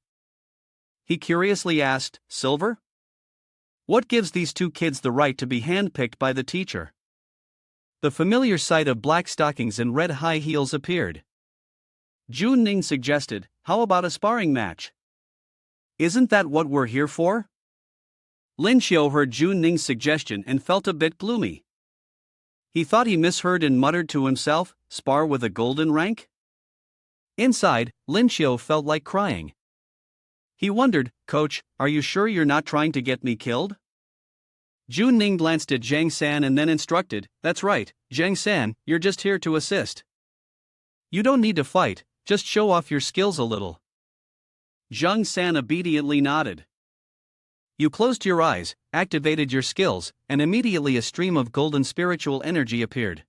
He curiously asked, silver? What gives these two kids the right to be handpicked by the teacher? The familiar sight of black stockings and red high heels appeared. Jun Ning suggested, how about a sparring match? Isn't that what we're here for? Lin Xiu heard Jun Ning's suggestion and felt a bit gloomy. He thought he misheard and muttered to himself, spar with a golden rank? Inside, Lin Xiu felt like crying. He wondered, Coach, are you sure you're not trying to get me killed? Jun Ning glanced at Zhang San and then instructed, that's right, Zhang San, you're just here to assist. You don't need to fight, just show off your skills a little. Zhang San obediently nodded. You closed your eyes, activated your skills, and immediately a stream of golden spiritual energy appeared.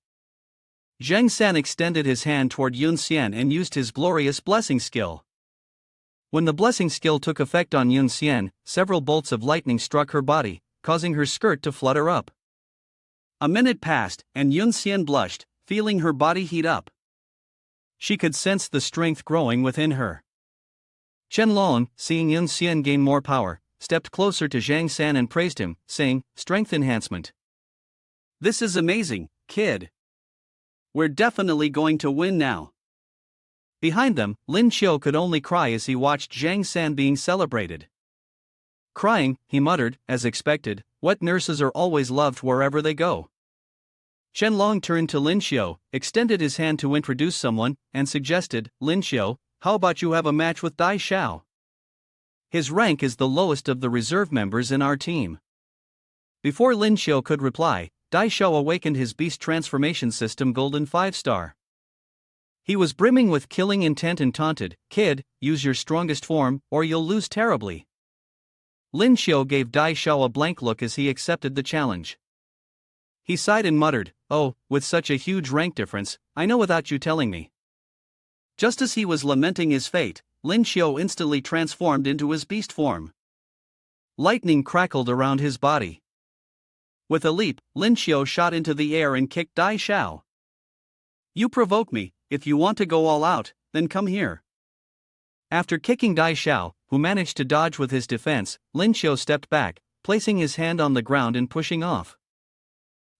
Zhang San extended his hand toward Yun Xian and used his glorious blessing skill. When the blessing skill took effect on Yun Xian, several bolts of lightning struck her body, causing her skirt to flutter up. A minute passed, and Yun Xian blushed, feeling her body heat up. She could sense the strength growing within her. Chen Long, seeing Yun Xian gain more power, stepped closer to Zhang San and praised him, saying, strength enhancement. This is amazing, kid. We're definitely going to win now. Behind them, Lin Xiu could only cry as he watched Zhang San being celebrated. Crying, he muttered, as expected, wet nurses are always loved wherever they go. Chen Long turned to Lin Xiu, extended his hand to introduce someone, and suggested, Lin Xiu, how about you have a match with Dai Xiao? His rank is the lowest of the reserve members in our team. Before Lin Xiu could reply, Dai Xiao awakened his beast transformation system golden 5-star. He was brimming with killing intent and taunted, kid, use your strongest form, or you'll lose terribly. Lin Xiu gave Dai Xiao a blank look as he accepted the challenge. He sighed and muttered, oh, with such a huge rank difference, I know without you telling me. Just as he was lamenting his fate, Lin Xiu instantly transformed into his beast form. Lightning crackled around his body. With a leap, Lin Xiu shot into the air and kicked Dai Xiao. You provoke me, if you want to go all out, then come here. After kicking Dai Xiao, who managed to dodge with his defense, Lin Xiu stepped back, placing his hand on the ground and pushing off.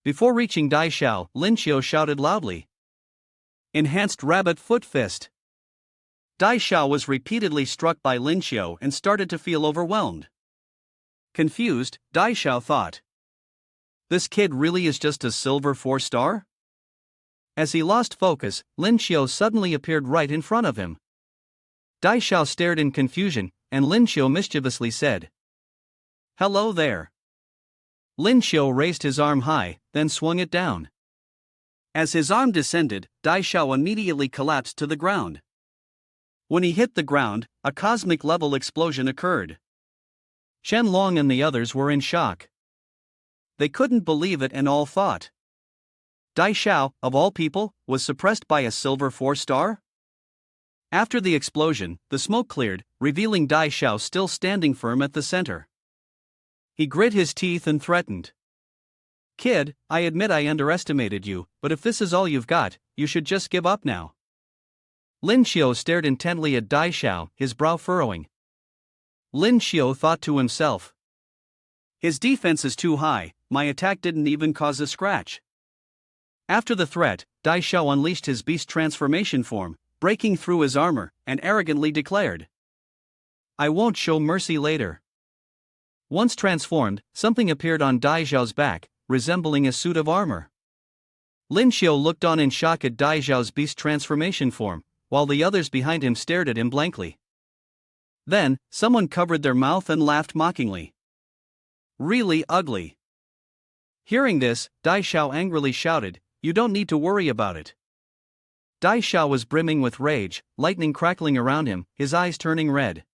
Before reaching Dai Xiao, Lin Xiu shouted loudly. Enhanced Rabbit Foot Fist. Dai Xiao was repeatedly struck by Lin Xiu and started to feel overwhelmed. Confused, Dai Xiao thought. This kid really is just a silver 4-star? As he lost focus, Lin Xiu suddenly appeared right in front of him. Dai Xiao stared in confusion, and Lin Xiu mischievously said, Hello there. Lin Xiu raised his arm high, then swung it down. As his arm descended, Dai Xiao immediately collapsed to the ground. When he hit the ground, a cosmic-level explosion occurred. Chen Long and the others were in shock. They couldn't believe it and all thought. Dai Xiao, of all people, was suppressed by a silver 4-star? After the explosion, the smoke cleared, revealing Dai Xiao still standing firm at the center. He grit his teeth and threatened. Kid, I admit I underestimated you, but if this is all you've got, you should just give up now. Lin Xiu stared intently at Dai Xiao, his brow furrowing. Lin Xiu thought to himself. His defense is too high, my attack didn't even cause a scratch. After the threat, Dai Xiao unleashed his beast transformation form, breaking through his armor, and arrogantly declared, "I won't show mercy later." Once transformed, something appeared on Dai Xiao's back, resembling a suit of armor. Lin Xiao looked on in shock at Dai Xiao's beast transformation form, while the others behind him stared at him blankly. Then, someone covered their mouth and laughed mockingly. "Really ugly." Hearing this, Dai Xiao angrily shouted, "You don't need to worry about it." Dai Xiao was brimming with rage, lightning crackling around him, his eyes turning red.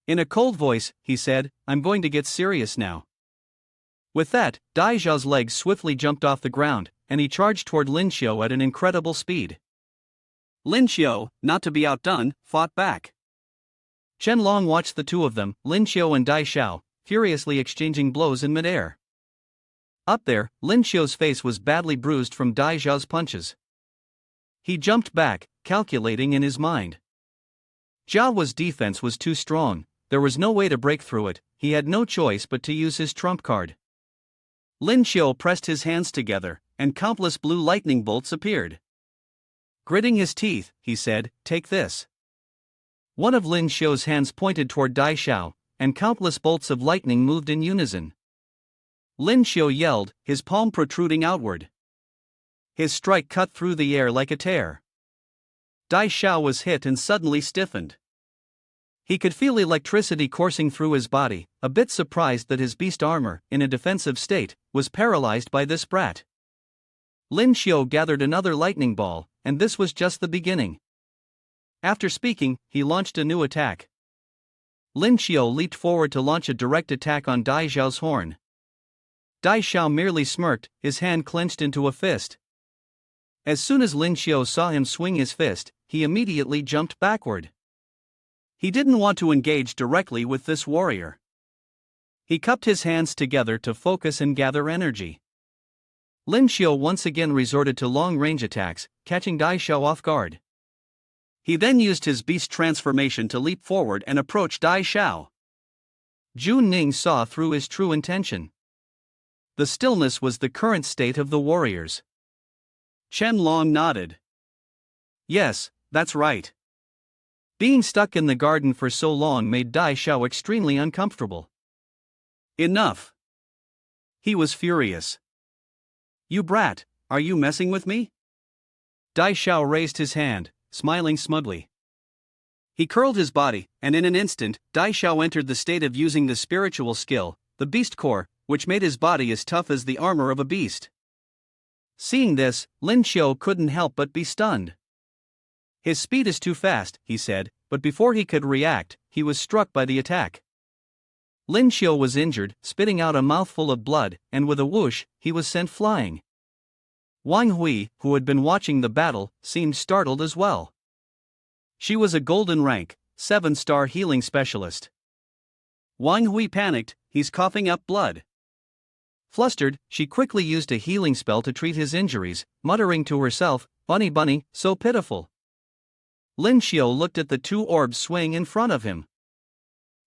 In a cold voice, he said, "I'm going to get serious now." With that, Dai Xiao's legs swiftly jumped off the ground, and he charged toward Lin Xiao at an incredible speed. Lin Xiao, not to be outdone, fought back. Chen Long watched the two of them, Lin Xiao and Dai Xiao, furiously exchanging blows in midair. Up there, Lin Xiao's face was badly bruised from Dai Xiao's punches. He jumped back, calculating in his mind. Jiahua's defense was too strong, there was no way to break through it, he had no choice but to use his trump card. Lin Xiao pressed his hands together, and countless blue lightning bolts appeared. Gritting his teeth, he said, "Take this." One of Lin Xiao's hands pointed toward Dai Xiao, and countless bolts of lightning moved in unison. Lin Xiao yelled, his palm protruding outward. His strike cut through the air like a tear. Dai Xiao was hit and suddenly stiffened. He could feel electricity coursing through his body, a bit surprised that his beast armor, in a defensive state, was paralyzed by this brat. Lin Xiao gathered another lightning ball, and this was just the beginning. After speaking, he launched a new attack. Lin Xiao leaped forward to launch a direct attack on Dai Xiao's horn. Dai Xiao merely smirked, his hand clenched into a fist. As soon as Lin Xiao saw him swing his fist, he immediately jumped backward. He didn't want to engage directly with this warrior. He cupped his hands together to focus and gather energy. Lin Xiao once again resorted to long-range attacks, catching Dai Xiao off guard. He then used his beast transformation to leap forward and approach Dai Xiao. Jun Ning saw through his true intention. The stillness was the current state of the warriors. Chen Long nodded. Yes, that's right. Being stuck in the garden for so long made Dai Xiao extremely uncomfortable. Enough. He was furious. You brat, are you messing with me? Dai Xiao raised his hand, smiling smugly. He curled his body, and in an instant, Dai Xiao entered the state of using the spiritual skill, the beast core, which made his body as tough as the armor of a beast. Seeing this, Lin Xiao couldn't help but be stunned. His speed is too fast, he said, but before he could react, he was struck by the attack. Lin Xiao was injured, spitting out a mouthful of blood, and with a whoosh, he was sent flying. Wang Hui, who had been watching the battle, seemed startled as well. She was a golden rank, 7-star healing specialist. Wang Hui panicked, he's coughing up blood. Flustered, she quickly used a healing spell to treat his injuries, muttering to herself, "Bunny bunny, so pitiful." Lin Xiao looked at the two orbs swaying in front of him.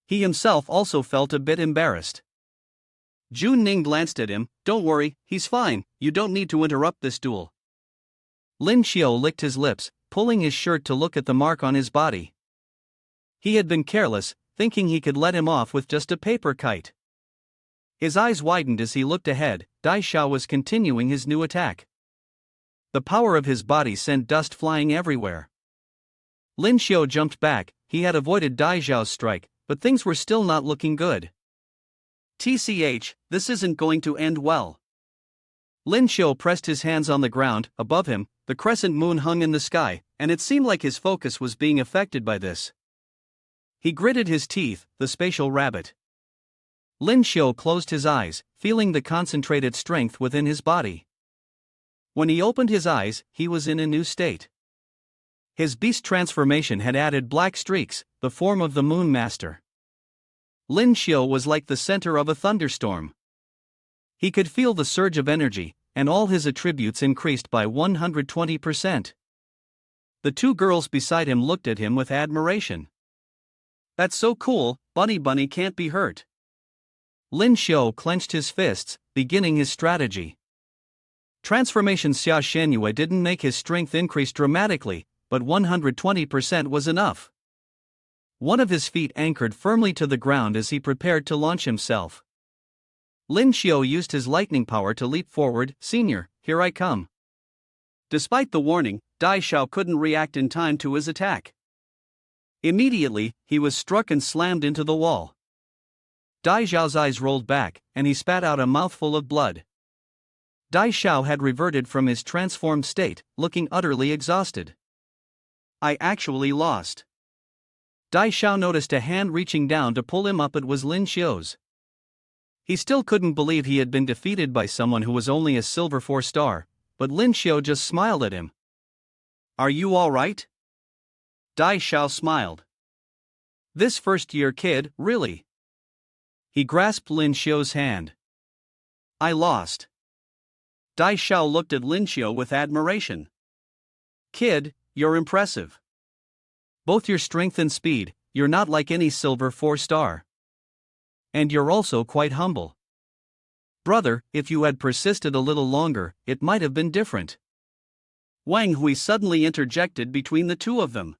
He himself also felt a bit embarrassed. Jun Ning glanced at him, "Don't worry, he's fine, you don't need to interrupt this duel." Lin Xiao licked his lips, pulling his shirt to look at the mark on his body. He had been careless, thinking he could let him off with just a paper kite. His eyes widened as he looked ahead. Dai Xiao was continuing his new attack. The power of his body sent dust flying everywhere. Lin Xiao jumped back, he had avoided Dai Xiao's strike, but things were still not looking good. TCH, this isn't going to end well. Lin Xiao pressed his hands on the ground. Above him, the crescent moon hung in the sky, and it seemed like his focus was being affected by this. He gritted his teeth, the spatial rabbit. Lin Xiao closed his eyes, feeling the concentrated strength within his body. When he opened his eyes, he was in a new state. His beast transformation had added black streaks, the form of the Moon Master. Lin Xiao was like the center of a thunderstorm. He could feel the surge of energy, and all his attributes increased by 120%. The two girls beside him looked at him with admiration. "That's so cool, Bunny Bunny can't be hurt." Lin Xiu clenched his fists, beginning his strategy. Transformation Xia Shenyue didn't make his strength increase dramatically, but 120% was enough. One of his feet anchored firmly to the ground as he prepared to launch himself. Lin Xiu used his lightning power to leap forward. Senior, here I come. Despite the warning, Dai Xiao couldn't react in time to his attack. Immediately, he was struck and slammed into the wall. Dai Xiao's eyes rolled back, and he spat out a mouthful of blood. Dai Xiao had reverted from his transformed state, looking utterly exhausted. I actually lost. Dai Xiao noticed a hand reaching down to pull him up. It was Lin Xiu's. He still couldn't believe he had been defeated by someone who was only a silver 4-star, but Lin Xiu just smiled at him. Are you alright? Dai Xiao smiled. This first-year kid, really? He grasped Lin Xiu's hand. I lost. Dai Xiao looked at Lin Xiu with admiration. Kid, you're impressive. Both your strength and speed, you're not like any silver 4-star. And you're also quite humble. Brother, if you had persisted a little longer, it might have been different. Wang Hui suddenly interjected between the two of them.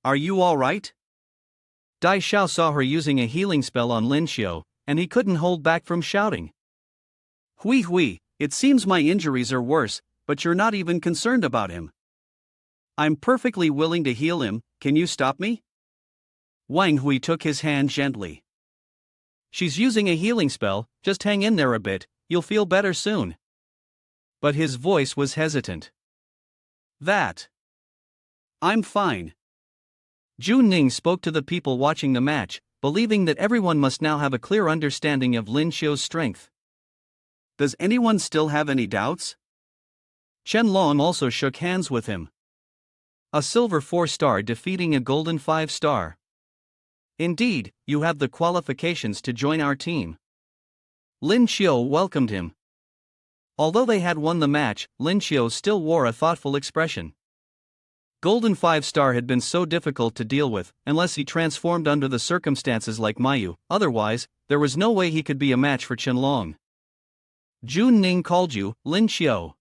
Are you alright? Dai Xiao saw her using a healing spell on Lin Xiu, and he couldn't hold back from shouting. Hui, it seems my injuries are worse, but you're not even concerned about him. I'm perfectly willing to heal him, can you stop me? Wang Hui took his hand gently. She's using a healing spell, just hang in there a bit, you'll feel better soon. But his voice was hesitant. I'm fine. Jun Ning spoke to the people watching the match, believing that everyone must now have a clear understanding of Lin Xiu's strength. Does anyone still have any doubts? Chen Long also shook hands with him. A silver 4-star defeating a golden 5-star. Indeed, you have the qualifications to join our team. Lin Xiu welcomed him. Although they had won the match, Lin Xiu still wore a thoughtful expression. Golden 5-star had been so difficult to deal with, unless he transformed under the circumstances like Mayu, otherwise, there was no way he could be a match for Qianlong. Jun Ning called you, Lin Xiu.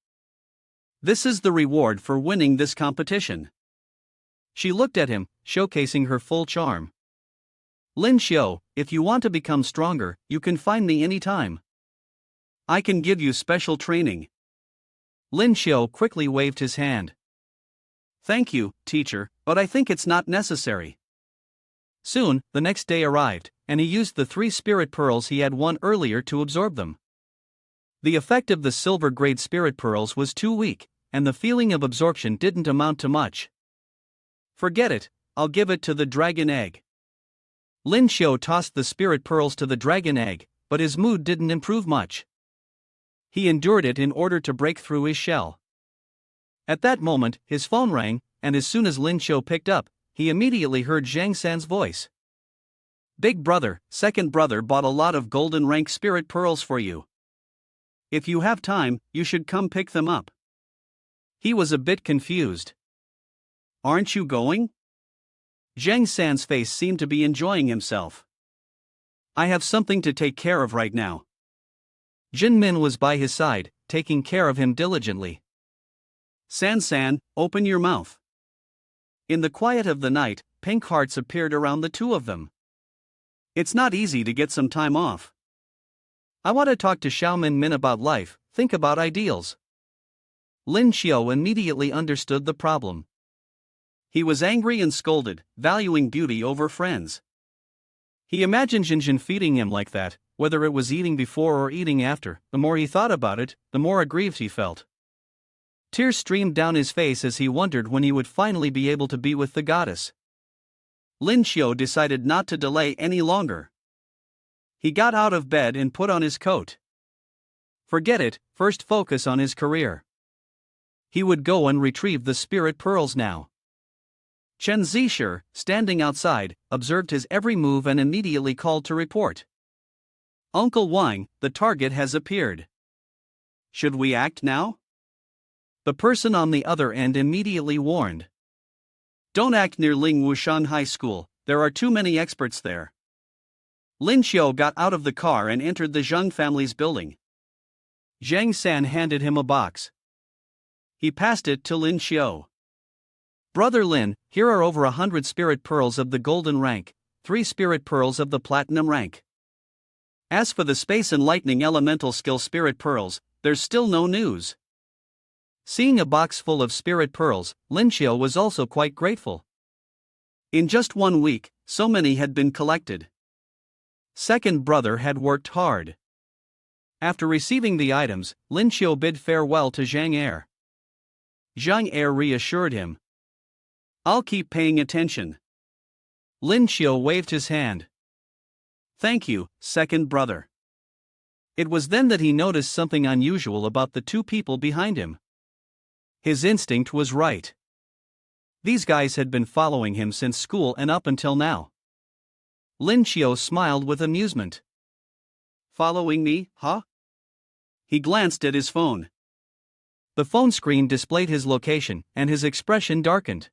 This is the reward for winning this competition. She looked at him, showcasing her full charm. Lin Xiu, if you want to become stronger, you can find me anytime. I can give you special training. Lin Xiu quickly waved his hand. Thank you, teacher, but I think it's not necessary. Soon, the next day arrived, and he used the 3 spirit pearls he had won earlier to absorb them. The effect of the silver-grade spirit pearls was too weak, and the feeling of absorption didn't amount to much. Forget it, I'll give it to the dragon egg. Lin Xiu tossed the spirit pearls to the dragon egg, but his mood didn't improve much. He endured it in order to break through his shell. At that moment, his phone rang, and as soon as Lin Xiu picked up, he immediately heard Zhang San's voice. Big brother, second brother bought a lot of golden rank spirit pearls for you. If you have time, you should come pick them up. He was a bit confused. Aren't you going? Zhang San's face seemed to be enjoying himself. I have something to take care of right now. Jin Min was by his side, taking care of him diligently. San, open your mouth. In the quiet of the night, pink hearts appeared around the two of them. It's not easy to get some time off. I want to talk to Xiaomin Min about life, think about ideals. Lin Xiu immediately understood the problem. He was angry and scolded, valuing beauty over friends. He imagined Jinjin feeding him like that, whether it was eating before or eating after. The more he thought about it, the more aggrieved he felt. Tears streamed down his face as he wondered when he would finally be able to be with the goddess. Lin Xiu decided not to delay any longer. He got out of bed and put on his coat. Forget it, first focus on his career. He would go and retrieve the spirit pearls now. Chen Zisher, standing outside, observed his every move and immediately called to report. Uncle Wang, the target has appeared. Should we act now? The person on the other end immediately warned. Don't act near Ling Wushan High School, there are too many experts there. Lin Xiu got out of the car and entered the Zhang family's building. Zhang San handed him a box. He passed it to Lin Xiu. Brother Lin, here are over 100 spirit pearls of the golden rank, 3 spirit pearls of the platinum rank. As for the space and lightning elemental skill spirit pearls, there's still no news. Seeing a box full of spirit pearls, Lin Xiu was also quite grateful. In just 1 week, so many had been collected. Second brother had worked hard. After receiving the items, Lin Xiu bid farewell to Zhang Er. Zhang Er reassured him. I'll keep paying attention. Lin Xiu waved his hand. Thank you, second brother. It was then that he noticed something unusual about the 2 people behind him. His instinct was right. These guys had been following him since school and up until now. Lin Xiu smiled with amusement. Following me, huh? He glanced at his phone. The phone screen displayed his location, and his expression darkened.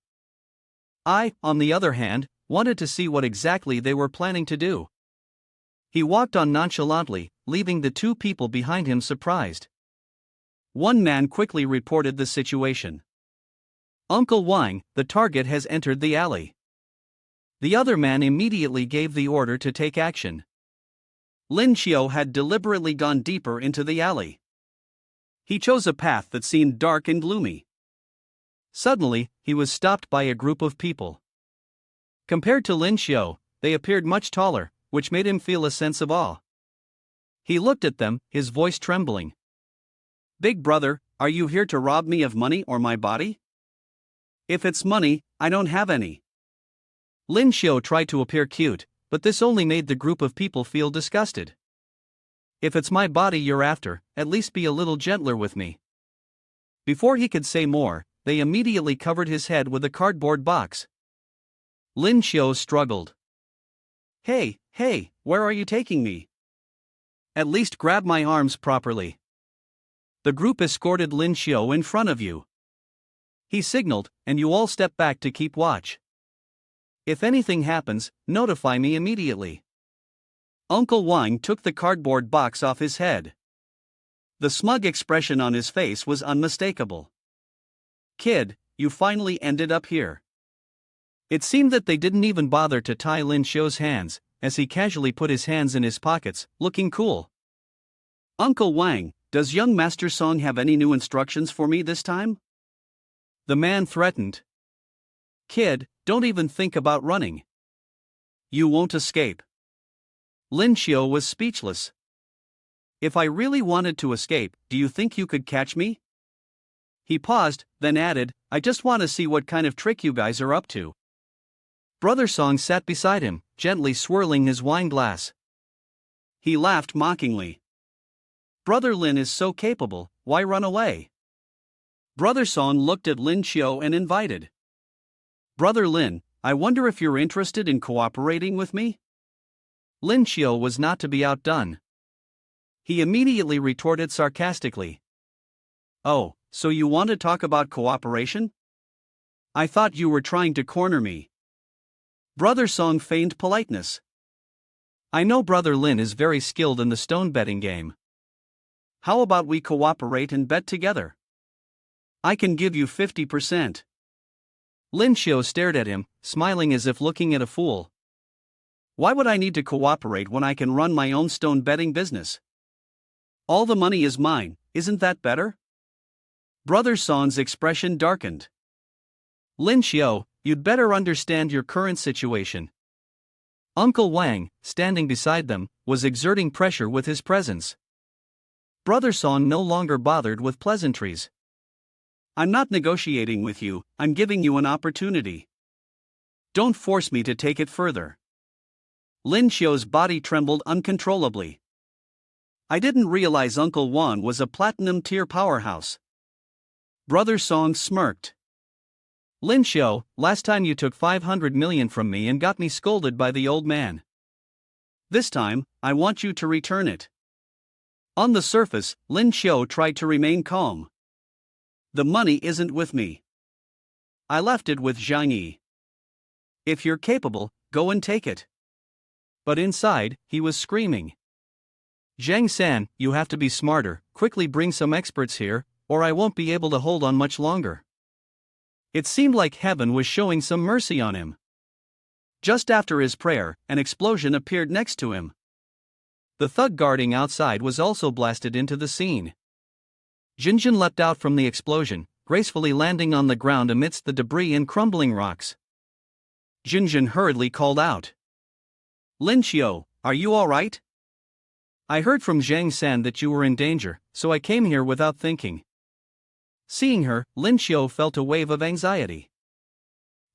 I, on the other hand, wanted to see what exactly they were planning to do. He walked on nonchalantly, leaving the 2 people behind him surprised. One man quickly reported the situation. Uncle Wang, the target has entered the alley. The other man immediately gave the order to take action. Lin Xiu had deliberately gone deeper into the alley. He chose a path that seemed dark and gloomy. Suddenly, he was stopped by a group of people. Compared to Lin Xiu, they appeared much taller, which made him feel a sense of awe. He looked at them, his voice trembling. Big brother, are you here to rob me of money or my body? If it's money, I don't have any. Lin Xiu tried to appear cute, but this only made the group of people feel disgusted. If it's my body you're after, at least be a little gentler with me. Before he could say more, they immediately covered his head with a cardboard box. Lin Xiu struggled. Hey, where are you taking me? At least grab my arms properly. The group escorted Lin Xiu in front of you. He signaled, and you all step back to keep watch. If anything happens, notify me immediately. Uncle Wang took the cardboard box off his head. The smug expression on his face was unmistakable. Kid, you finally ended up here. It seemed that they didn't even bother to tie Lin Xiu's hands, as he casually put his hands in his pockets, looking cool. Uncle Wang, does young Master Song have any new instructions for me this time? The man threatened. Kid, don't even think about running. You won't escape. Lin Xiu was speechless. If I really wanted to escape, do you think you could catch me? He paused, then added, I just want to see what kind of trick you guys are up to. Brother Song sat beside him, gently swirling his wine glass. He laughed mockingly. Brother Lin is so capable, why run away? Brother Song looked at Lin Xiu and invited. Brother Lin, I wonder if you're interested in cooperating with me? Lin Xiu was not to be outdone. He immediately retorted sarcastically. Oh, so you want to talk about cooperation? I thought you were trying to corner me. Brother Song feigned politeness. I know Brother Lin is very skilled in the stone betting game. How about we cooperate and bet together? I can give you 50%. Lin Xiu stared at him, smiling as if looking at a fool. Why would I need to cooperate when I can run my own stone betting business? All the money is mine, isn't that better? Brother Song's expression darkened. Lin Xiu, you'd better understand your current situation. Uncle Wang, standing beside them, was exerting pressure with his presence. Brother Song no longer bothered with pleasantries. I'm not negotiating with you, I'm giving you an opportunity. Don't force me to take it further. Lin Xiu's body trembled uncontrollably. I didn't realize Uncle Wang was a platinum tier powerhouse. Brother Song smirked. Lin Xiu, last time you took 500 million from me and got me scolded by the old man. This time, I want you to return it. On the surface, Lin Xiu tried to remain calm. The money isn't with me. I left it with Zhang Yi. If you're capable, go and take it. But inside, he was screaming. Zhang San, you have to be smarter, quickly bring some experts here, or I won't be able to hold on much longer. It seemed like heaven was showing some mercy on him. Just after his prayer, an explosion appeared next to him. The thug guarding outside was also blasted into the scene. Jinjin leapt out from the explosion, gracefully landing on the ground amidst the debris and crumbling rocks. Jinjin hurriedly called out, Lin Xiao, are you alright? I heard from Zhang San that you were in danger, so I came here without thinking. Seeing her, Lin Xiao felt a wave of anxiety.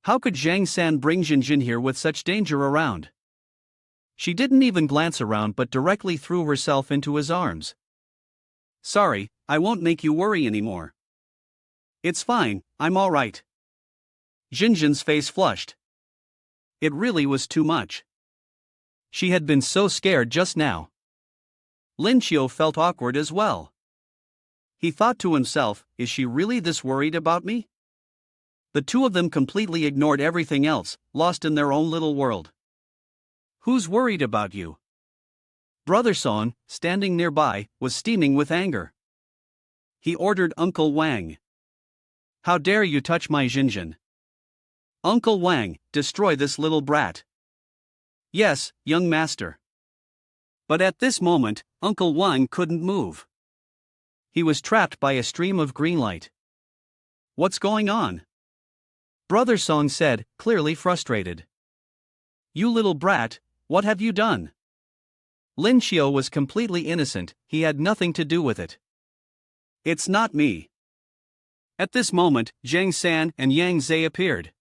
How could Zhang San bring Jinjin here with such danger around? She didn't even glance around but directly threw herself into his arms. Sorry, I won't make you worry anymore. It's fine, I'm alright. Jinjin's face flushed. It really was too much. She had been so scared just now. Lin Xiao felt awkward as well. He thought to himself, is she really this worried about me? The two of them completely ignored everything else, lost in their own little world. Who's worried about you? Brother Song, standing nearby, was steaming with anger. He ordered Uncle Wang. How dare you touch my Jinjin? Uncle Wang, destroy this little brat. Yes, young master. But at this moment, Uncle Wang couldn't move. He was trapped by a stream of green light. What's going on? Brother Song said, clearly frustrated. You little brat, what have you done? Lin Xiao was completely innocent, he had nothing to do with it. It's not me. At this moment, Zhang San and Yang Zhe appeared.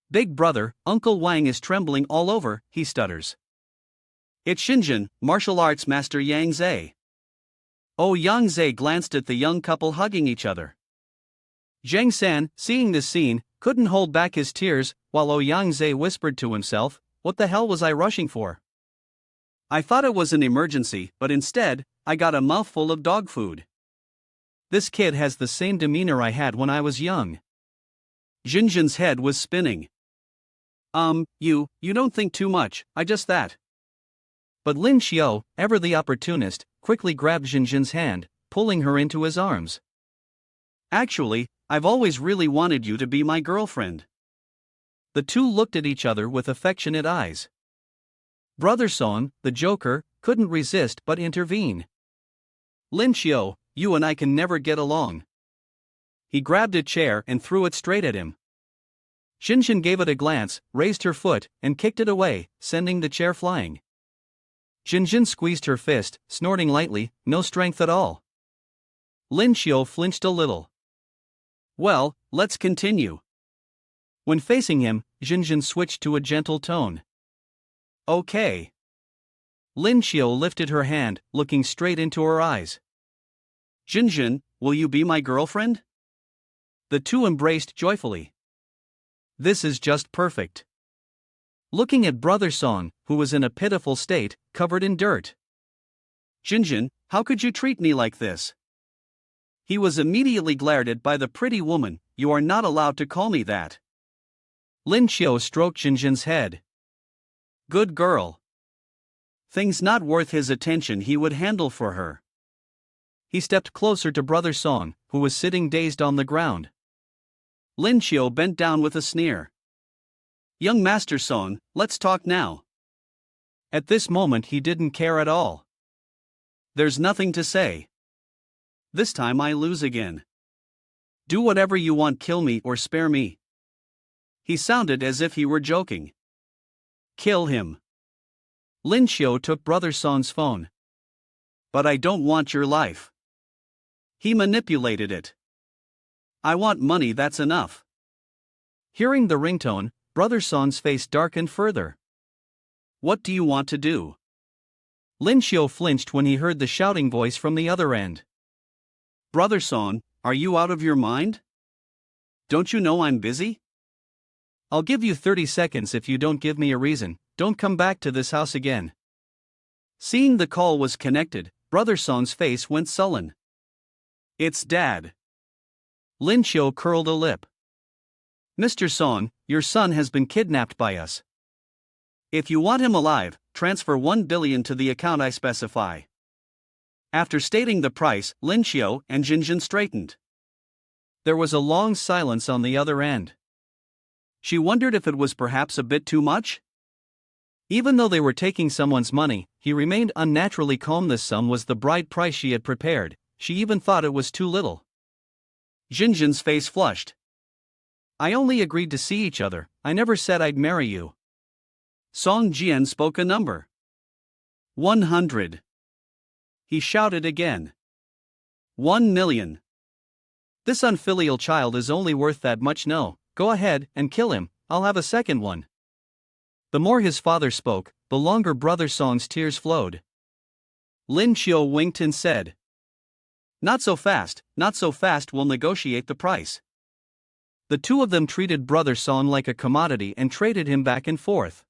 Big brother, Uncle Wang is trembling all over, he stutters. It's Shinjin, martial arts master Yang Zhe. Oh, Yang Zhe glanced at the young couple hugging each other. Zhang San, seeing this scene, couldn't hold back his tears, while Yang Zhe whispered to himself, what the hell was I rushing for? I thought it was an emergency, but instead, I got a mouthful of dog food. This kid has the same demeanor I had when I was young. Jinjin's head was spinning. You don't think too much, I just that. But Lin Xiao, ever the opportunist, quickly grabbed Jinjin's hand, pulling her into his arms. Actually, I've always really wanted you to be my girlfriend. The two looked at each other with affectionate eyes. Brother Song, the Joker, couldn't resist but intervene. Lin Xiao, you and I can never get along. He grabbed a chair and threw it straight at him. Jinjin gave it a glance, raised her foot, and kicked it away, sending the chair flying. Jinjin squeezed her fist, snorting lightly, no strength at all. Lin Xiao flinched a little. Well, let's continue. When facing him, Jinjin switched to a gentle tone. Okay. Lin Xiao lifted her hand, looking straight into her eyes. Jinjin, will you be my girlfriend? The two embraced joyfully. This is just perfect. Looking at Brother Song, who was in a pitiful state, covered in dirt. Jinjin, how could you treat me like this? He was immediately glared at by the pretty woman, you are not allowed to call me that. Lin Xiao stroked Jinjin's head. Good girl. Things not worth his attention he would handle for her. He stepped closer to Brother Song, who was sitting dazed on the ground. Lin Xiao bent down with a sneer. Young Master Song, let's talk now. At this moment he didn't care at all. There's nothing to say. This time I lose again. Do whatever you want, kill me or spare me. He sounded as if he were joking. Kill him. Lin Xiao took Brother Song's phone. But I don't want your life. He manipulated it. I want money, that's enough. Hearing the ringtone, Brother Song's face darkened further. What do you want to do? Lin Xiao flinched when he heard the shouting voice from the other end. Brother Song, are you out of your mind? Don't you know I'm busy? I'll give you 30 seconds if you don't give me a reason, don't come back to this house again. Seeing the call was connected, Brother Song's face went sullen. It's Dad. Lin Xiao curled a lip. Mr. Song, your son has been kidnapped by us. If you want him alive, transfer 1 billion to the account I specify. After stating the price, Lin Xiu and Jinjin straightened. There was a long silence on the other end. She wondered if it was perhaps a bit too much? Even though they were taking someone's money, he remained unnaturally calm. This sum was the bride price she had prepared. She even thought it was too little. Jinjin's face flushed. I only agreed to see each other, I never said I'd marry you. Song Jian spoke a number. 100. He shouted again. 1 million. This unfilial child is only worth that much. No, go ahead and kill him, I'll have a second one. The more his father spoke, the longer Brother Song's tears flowed. Lin Xiu winked and said, not so fast, we'll negotiate the price. The two of them treated Brother Song like a commodity and traded him back and forth.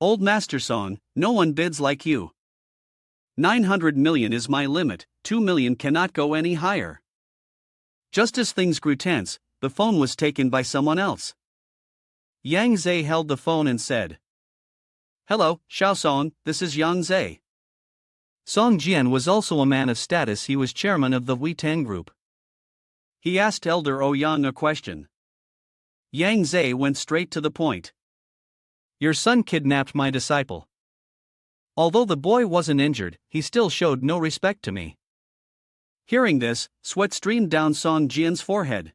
Old Master Song, no one bids like you. 900 million is my limit, 2 million cannot go any higher. Just as things grew tense, the phone was taken by someone else. Yang Zhe held the phone and said, hello, Xiao Song, this is Yang Zhe. Song Jian was also a man of status. He was chairman of the Wei Tang group. He asked Elder Ouyang a question. Yang Zhe went straight to the point. Your son kidnapped my disciple. Although the boy wasn't injured, he still showed no respect to me. Hearing this, sweat streamed down Song Jian's forehead.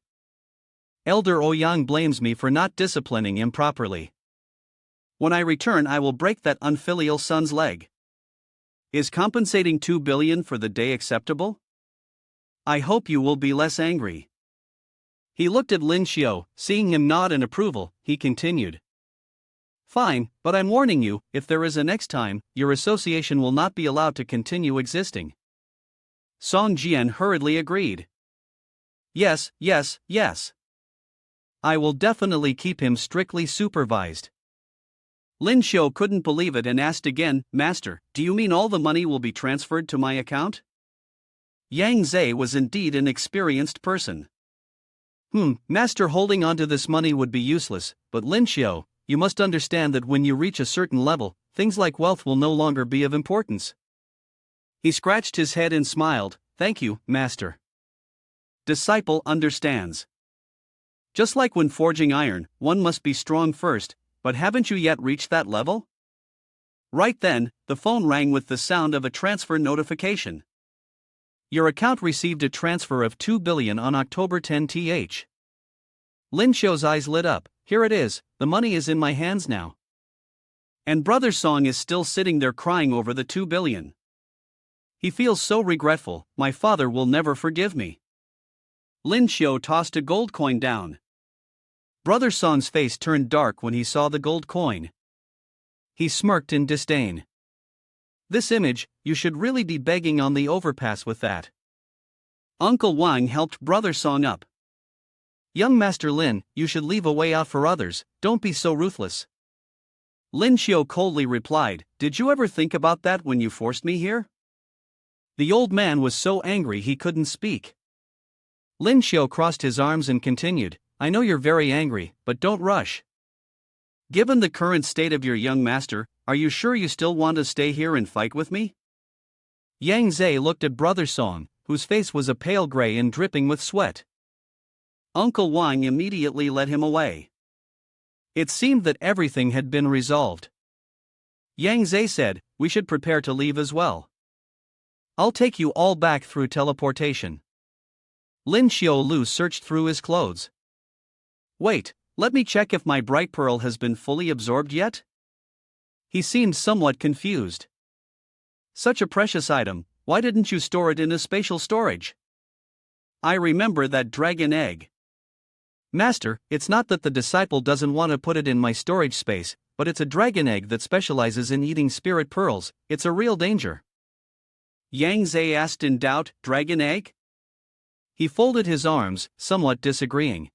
Elder Ouyang blames me for not disciplining him properly. When I return, I will break that unfilial son's leg. Is compensating 2 billion for the day acceptable? I hope you will be less angry. He looked at Lin Xiu, seeing him nod in approval, he continued. Fine, but I'm warning you, if there is a next time, your association will not be allowed to continue existing. Song Jian hurriedly agreed. Yes. I will definitely keep him strictly supervised. Lin Xiu couldn't believe it and asked again, Master, do you mean all the money will be transferred to my account? Yang Zhe was indeed an experienced person. Master, holding on to this money would be useless, but Lin Xiu, you must understand that when you reach a certain level, things like wealth will no longer be of importance. He scratched his head and smiled, thank you, Master. Disciple understands. Just like when forging iron, one must be strong first, but haven't you yet reached that level? Right then, the phone rang with the sound of a transfer notification. Your account received a transfer of 2 billion on October 10th. Lin Xiu's eyes lit up. Here it is, the money is in my hands now. And Brother Song is still sitting there crying over the 2 billion. He feels so regretful, my father will never forgive me. Lin Xiu tossed a gold coin down. Brother Song's face turned dark when he saw the gold coin. He smirked in disdain. This image, you should really be begging on the overpass with that. Uncle Wang helped Brother Song up. Young Master Lin, you should leave a way out for others, don't be so ruthless. Lin Xiu coldly replied, did you ever think about that when you forced me here? The old man was so angry he couldn't speak. Lin Xiu crossed his arms and continued, I know you're very angry, but don't rush. Given the current state of your young master, are you sure you still want to stay here and fight with me? Yang Zhe looked at Brother Song, whose face was a pale gray and dripping with sweat. Uncle Wang immediately led him away. It seemed that everything had been resolved. Yang Zhe said, we should prepare to leave as well. I'll take you all back through teleportation. Lin Xiu Lu searched through his clothes. Wait, let me check if my bright pearl has been fully absorbed yet? He seemed somewhat confused. Such a precious item, why didn't you store it in a spatial storage? I remember that dragon egg. Master, it's not that the disciple doesn't want to put it in my storage space, but it's a dragon egg that specializes in eating spirit pearls, it's a real danger. Yang Zhe asked in doubt, dragon egg? He folded his arms, somewhat disagreeing.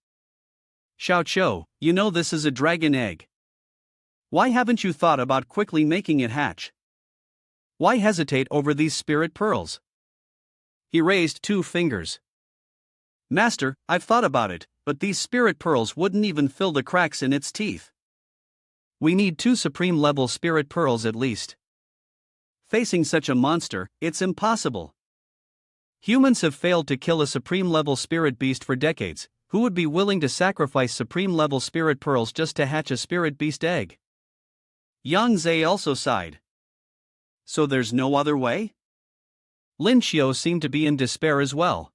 Xiao Qiu, you know this is a dragon egg. Why haven't you thought about quickly making it hatch? Why hesitate over these spirit pearls? He raised 2 fingers. Master, I've thought about it, but these spirit pearls wouldn't even fill the cracks in its teeth. We need 2 supreme-level spirit pearls at least. Facing such a monster, it's impossible. Humans have failed to kill a supreme-level spirit beast for decades. Who would be willing to sacrifice supreme-level spirit pearls just to hatch a spirit beast egg? Yang Zhe also sighed. So there's no other way? Lin Xiu seemed to be in despair as well.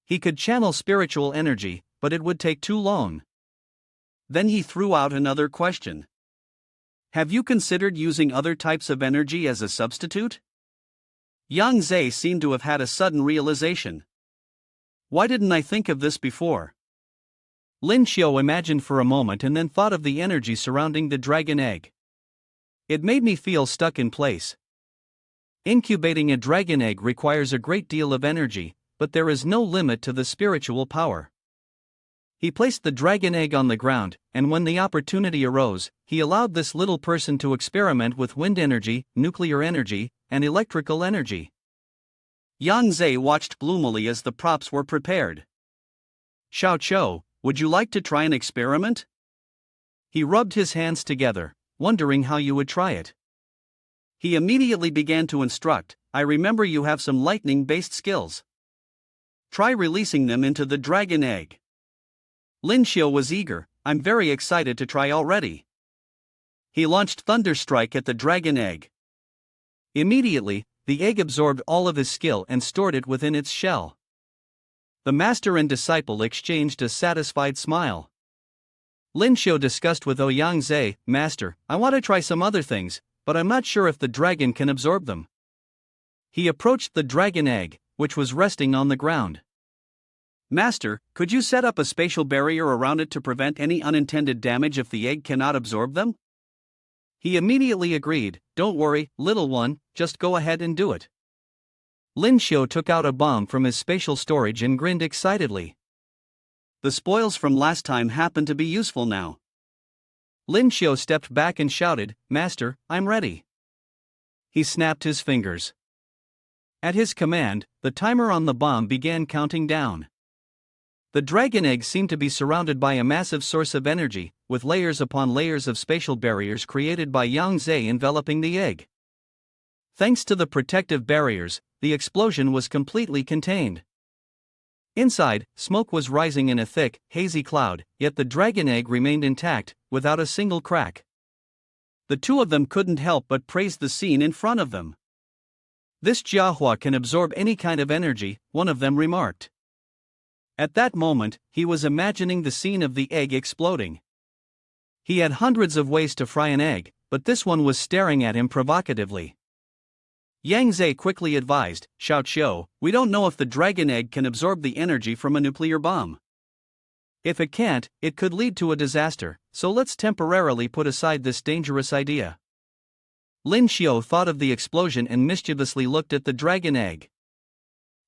He could channel spiritual energy, but it would take too long. Then he threw out another question. Have you considered using other types of energy as a substitute? Yang Zhe seemed to have had a sudden realization. Why didn't I think of this before? Lin Xiu imagined for a moment and then thought of the energy surrounding the dragon egg. It made me feel stuck in place. Incubating a dragon egg requires a great deal of energy, but there is no limit to the spiritual power. He placed the dragon egg on the ground, and when the opportunity arose, he allowed this little person to experiment with wind energy, nuclear energy, and electrical energy. Yang Zhe watched gloomily as the props were prepared. Xiao Qiu, would you like to try an experiment? He rubbed his hands together, wondering how you would try it. He immediately began to instruct. I remember you have some lightning-based skills. Try releasing them into the dragon egg. Lin Xiu was eager. I'm very excited to try already. He launched Thunder Strike at the dragon egg. Immediately, the egg absorbed all of his skill and stored it within its shell. The master and disciple exchanged a satisfied smile. Lin Xiu discussed with Ouyang Zhe, Master, I want to try some other things, but I'm not sure if the dragon can absorb them. He approached the dragon egg, which was resting on the ground. Master, could you set up a spatial barrier around it to prevent any unintended damage if the egg cannot absorb them? He immediately agreed. Don't worry, little one, just go ahead and do it. Lin Xiu took out a bomb from his spatial storage and grinned excitedly. The spoils from last time happen to be useful now. Lin Xiu stepped back and shouted, Master, I'm ready. He snapped his fingers. At his command, the timer on the bomb began counting down. The dragon egg seemed to be surrounded by a massive source of energy, with layers upon layers of spatial barriers created by Yang Zhe enveloping the egg. Thanks to the protective barriers, the explosion was completely contained. Inside, smoke was rising in a thick, hazy cloud, yet the dragon egg remained intact, without a single crack. The two of them couldn't help but praise the scene in front of them. This Jiahua can absorb any kind of energy, one of them remarked. At that moment, he was imagining the scene of the egg exploding. He had hundreds of ways to fry an egg, but this one was staring at him provocatively. Yang Zhe quickly advised, Xiao Qiu, we don't know if the dragon egg can absorb the energy from a nuclear bomb. If it can't, it could lead to a disaster, so let's temporarily put aside this dangerous idea. Lin Xiu thought of the explosion and mischievously looked at the dragon egg.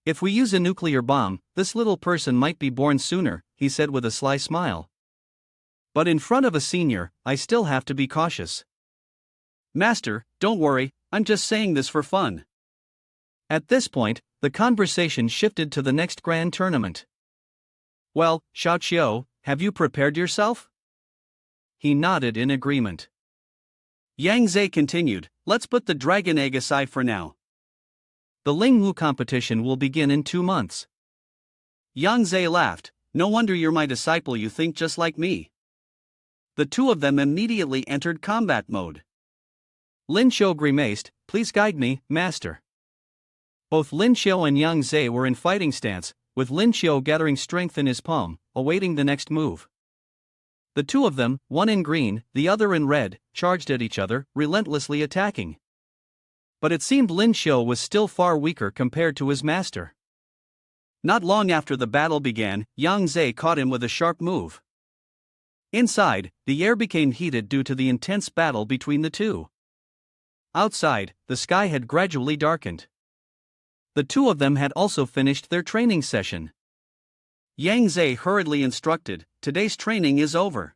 If we use a nuclear bomb, this little person might be born sooner, he said with a sly smile. But in front of a senior, I still have to be cautious. Master, don't worry, I'm just saying this for fun. At this point, the conversation shifted to the next grand tournament. Well, Xiao Qiu, have you prepared yourself? He nodded in agreement. Yang Zhe continued, let's put the dragon egg aside for now. The Lingwu competition will begin in 2 months. Yang Zhe laughed, no wonder you're my disciple, you think just like me. The two of them immediately entered combat mode. Lin Xiu grimaced, please guide me, master. Both Lin Xiu and Yang Zhe were in fighting stance, with Lin Xiu gathering strength in his palm, awaiting the next move. The two of them, one in green, the other in red, charged at each other, relentlessly attacking. But it seemed Lin Xiu was still far weaker compared to his master. Not long after the battle began, Yang Zhe caught him with a sharp move. Inside, the air became heated due to the intense battle between the two. Outside, the sky had gradually darkened. The two of them had also finished their training session. Yang Zhe hurriedly instructed, today's training is over.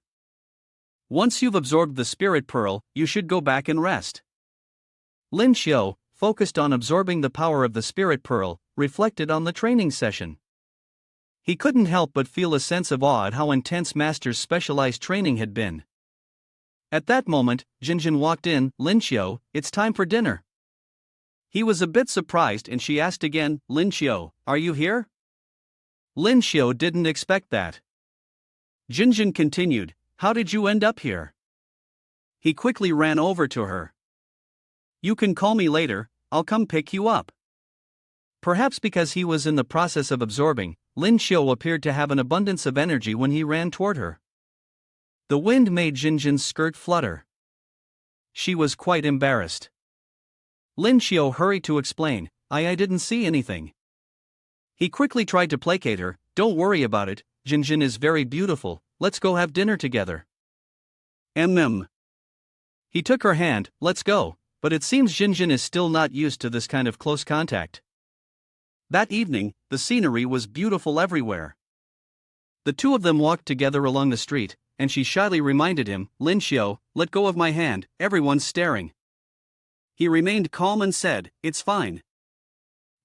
Once you've absorbed the spirit pearl, you should go back and rest. Lin Xiu, focused on absorbing the power of the spirit pearl, reflected on the training session. He couldn't help but feel a sense of awe at how intense Master's specialized training had been. At that moment, Jinjin walked in. Lin Xiu, it's time for dinner. He was a bit surprised and she asked again, Lin Xiu, are you here? Lin Xiu didn't expect that. Jinjin continued, how did you end up here? He quickly ran over to her. You can call me later, I'll come pick you up. Perhaps because he was in the process of absorbing, Lin Xiu appeared to have an abundance of energy when he ran toward her. The wind made Jinjin's skirt flutter. She was quite embarrassed. Lin Xiu hurried to explain, I didn't see anything. He quickly tried to placate her, don't worry about it, Jinjin is very beautiful, let's go have dinner together. He took her hand, let's go, but it seems Jinjin is still not used to this kind of close contact. That evening, the scenery was beautiful everywhere. The two of them walked together along the street, and she shyly reminded him, Lin Xiu, let go of my hand, everyone's staring. He remained calm and said, it's fine.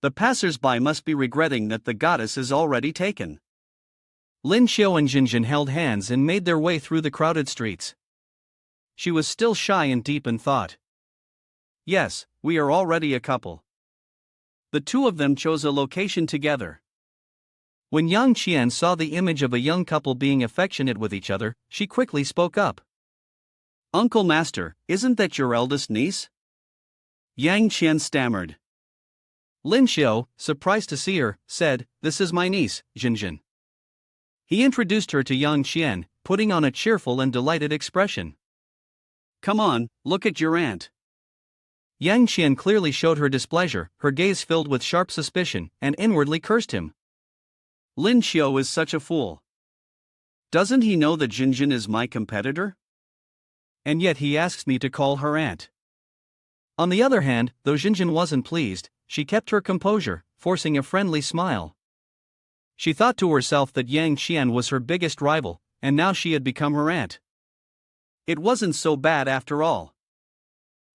The passers-by must be regretting that the goddess is already taken. Lin Xiu and Jinjin held hands and made their way through the crowded streets. She was still shy and deep in thought. Yes, we are already a couple. The two of them chose a location together. When Yang Qian saw the image of a young couple being affectionate with each other, she quickly spoke up. Uncle Master, isn't that your eldest niece? Yang Qian stammered. Lin Xiu, surprised to see her, said, this is my niece, Jinjin. He introduced her to Yang Qian, putting on a cheerful and delighted expression. Come on, look at your aunt. Yang Qian clearly showed her displeasure, her gaze filled with sharp suspicion, and inwardly cursed him. Lin Xiu is such a fool. Doesn't he know that Jinjin is my competitor? And yet he asks me to call her aunt. On the other hand, though Jinjin wasn't pleased, she kept her composure, forcing a friendly smile. She thought to herself that Yang Qian was her biggest rival, and now she had become her aunt. It wasn't so bad after all.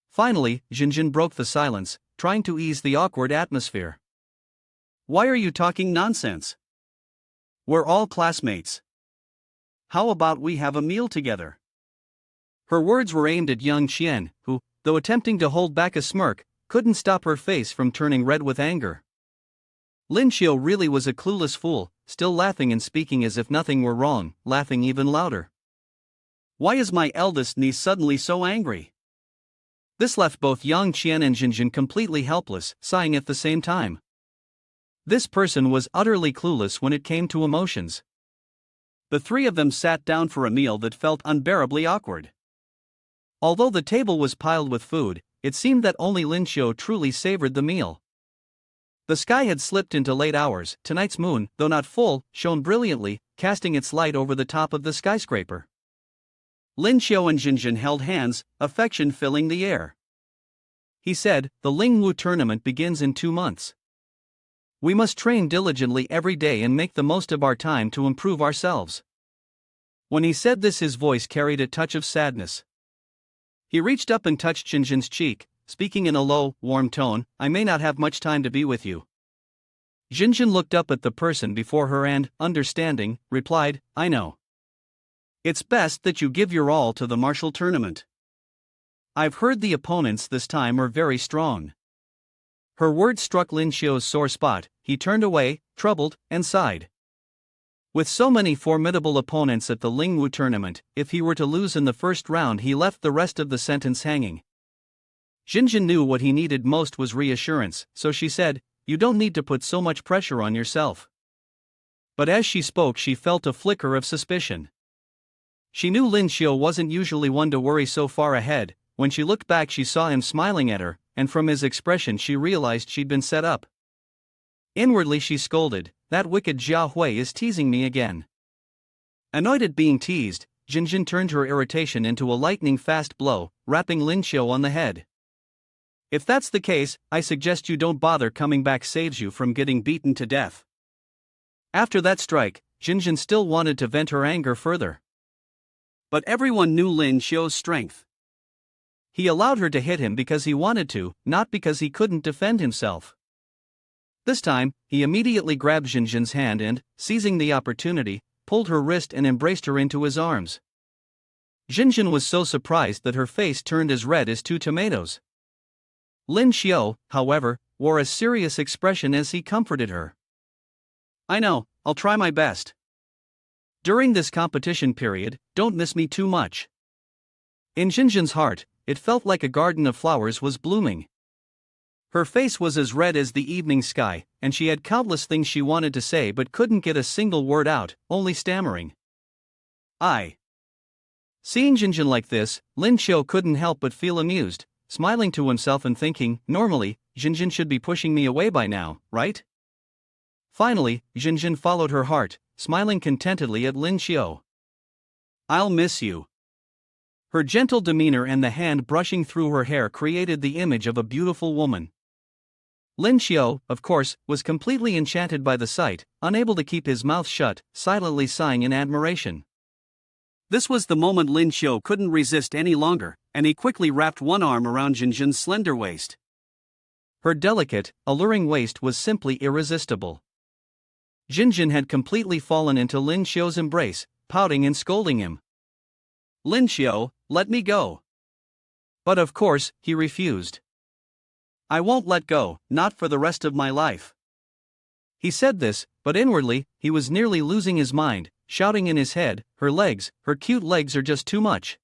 Finally, Jinjin broke the silence, trying to ease the awkward atmosphere. Why are you talking nonsense? We're all classmates. How about we have a meal together? Her words were aimed at Yang Qian, who, though attempting to hold back a smirk, couldn't stop her face from turning red with anger. Lin Xiu really was a clueless fool, still laughing and speaking as if nothing were wrong, laughing even louder. Why is my eldest niece suddenly so angry? This left both Yang Qian and Jinjin completely helpless, sighing at the same time. This person was utterly clueless when it came to emotions. The three of them sat down for a meal that felt unbearably awkward. Although the table was piled with food, it seemed that only Lin Xiu truly savored the meal. The sky had slipped into late hours. Tonight's moon, though not full, shone brilliantly, casting its light over the top of the skyscraper. Lin Xiu and Jinjin held hands, affection filling the air. He said, the Lingwu tournament begins in 2 months. We must train diligently every day and make the most of our time to improve ourselves. When he said this, his voice carried a touch of sadness. He reached up and touched Jinjin's cheek, speaking in a low, warm tone, I may not have much time to be with you. Jinjin looked up at the person before her and, understanding, replied, I know. It's best that you give your all to the martial tournament. I've heard the opponents this time are very strong. Her words struck Lin Xiu's sore spot. He turned away, troubled, and sighed. With so many formidable opponents at the Lingwu tournament, if he were to lose in the first round, he left the rest of the sentence hanging. Jinjin knew what he needed most was reassurance, so she said, you don't need to put so much pressure on yourself. But as she spoke, she felt a flicker of suspicion. She knew Lin Xiu wasn't usually one to worry so far ahead. When she looked back, she saw him smiling at her, and from his expression she realized she'd been set up. Inwardly she scolded, that wicked Jia Hui is teasing me again. Annoyed at being teased, Jinjin turned her irritation into a lightning-fast blow, rapping Lin Xiu on the head. If that's the case, I suggest you don't bother coming back, saves you from getting beaten to death. After that strike, Jinjin still wanted to vent her anger further. But everyone knew Lin Xiu's strength. He allowed her to hit him because he wanted to, not because he couldn't defend himself. This time, he immediately grabbed Jinjin's hand and, seizing the opportunity, pulled her wrist and embraced her into his arms. Jinjin was so surprised that her face turned as red as two tomatoes. Lin Xiao, however, wore a serious expression as he comforted her. I know, I'll try my best. During this competition period, don't miss me too much. In Jinjin's heart, it felt like a garden of flowers was blooming. Her face was as red as the evening sky, and she had countless things she wanted to say but couldn't get a single word out, only stammering. Seeing Jinjin like this, Lin Xiao couldn't help but feel amused, smiling to himself and thinking, normally, Jinjin should be pushing me away by now, right? Finally, Jinjin followed her heart, smiling contentedly at Lin Xiao. I'll miss you. Her gentle demeanor and the hand brushing through her hair created the image of a beautiful woman. Lin Xiao, of course, was completely enchanted by the sight, unable to keep his mouth shut, silently sighing in admiration. This was the moment Lin Xiao couldn't resist any longer, and he quickly wrapped one arm around Jinjin's slender waist. Her delicate, alluring waist was simply irresistible. Jinjin had completely fallen into Lin Xiao's embrace, pouting and scolding him. Lin Xiao, let me go. But of course, he refused. I won't let go, not for the rest of my life. He said this, but inwardly, he was nearly losing his mind, shouting in his head, her cute legs are just too much.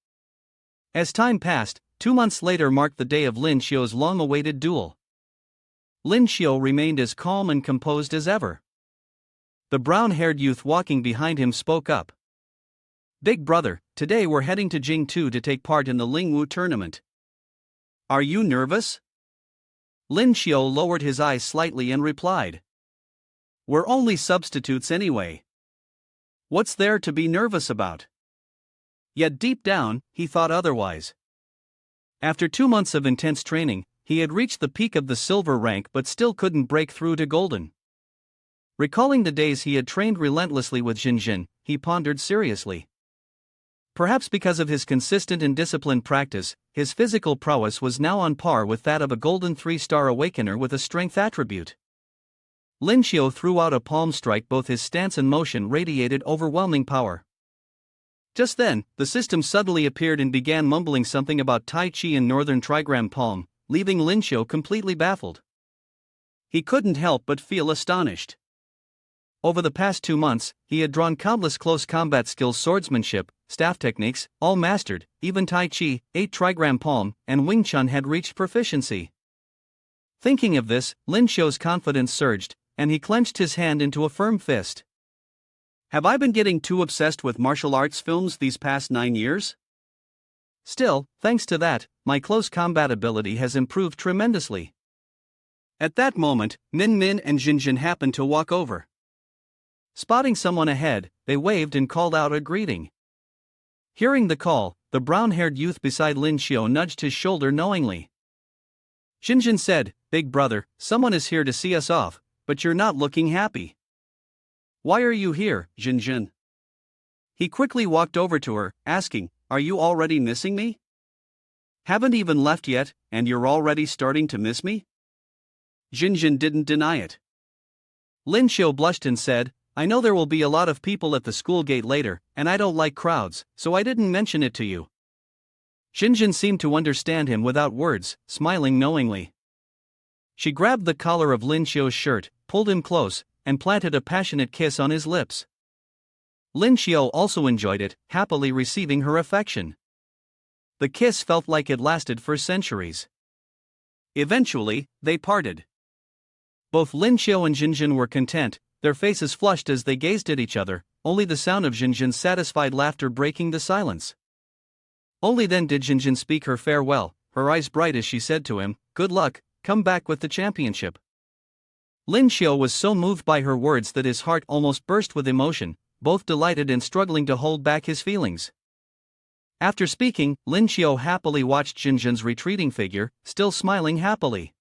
As time passed, 2 months later marked the day of Lin Xiao's long-awaited duel. Lin Xiao remained as calm and composed as ever. The brown-haired youth walking behind him spoke up. Big brother, today we're heading to Jingtu to take part in the Lingwu tournament. Are you nervous? Lin Xiao lowered his eyes slightly and replied. We're only substitutes anyway. What's there to be nervous about? Yet deep down, he thought otherwise. After 2 months of intense training, he had reached the peak of the silver rank but still couldn't break through to golden. Recalling the days he had trained relentlessly with Jinjin, he pondered seriously. Perhaps because of his consistent and disciplined practice, his physical prowess was now on par with that of a golden 3-star awakener with a strength attribute. Lin Xiao threw out a palm strike. Both his stance and motion radiated overwhelming power. Just then, the system suddenly appeared and began mumbling something about Tai Chi and Northern Trigram Palm, leaving Lin Xiao completely baffled. He couldn't help but feel astonished. Over the past 2 months, he had drawn countless close combat skills, swordsmanship, staff techniques, all mastered, even Tai Chi, 8 Trigram Palm, and Wing Chun had reached proficiency. Thinking of this, Lin Xiao's confidence surged, and he clenched his hand into a firm fist. Have I been getting too obsessed with martial arts films these past 9 years? Still, thanks to that, my close combat ability has improved tremendously. At that moment, Min Min and Jinjin happened to walk over. Spotting someone ahead, they waved and called out a greeting. Hearing the call, the brown-haired youth beside Lin Xiao nudged his shoulder knowingly. Jinjin said, Big brother, someone is here to see us off, but you're not looking happy. Why are you here, Jinjin? He quickly walked over to her, asking, Are you already missing me? Haven't even left yet, and you're already starting to miss me? Jinjin didn't deny it. Lin Xiao blushed and said, I know there will be a lot of people at the school gate later, and I don't like crowds, so I didn't mention it to you. Jinjin seemed to understand him without words, smiling knowingly. She grabbed the collar of Lin Xiao's shirt, pulled him close, and planted a passionate kiss on his lips. Lin Xiao also enjoyed it, happily receiving her affection. The kiss felt like it lasted for centuries. Eventually, they parted. Both Lin Xiao and Jinjin were content, their faces flushed as they gazed at each other, only the sound of Jinjin's satisfied laughter breaking the silence. Only then did Jinjin speak her farewell, her eyes bright as she said to him, Good luck, come back with the championship. Lin Xiao was so moved by her words that his heart almost burst with emotion, both delighted and struggling to hold back his feelings. After speaking, Lin Xiao happily watched Jinjin's retreating figure, still smiling happily.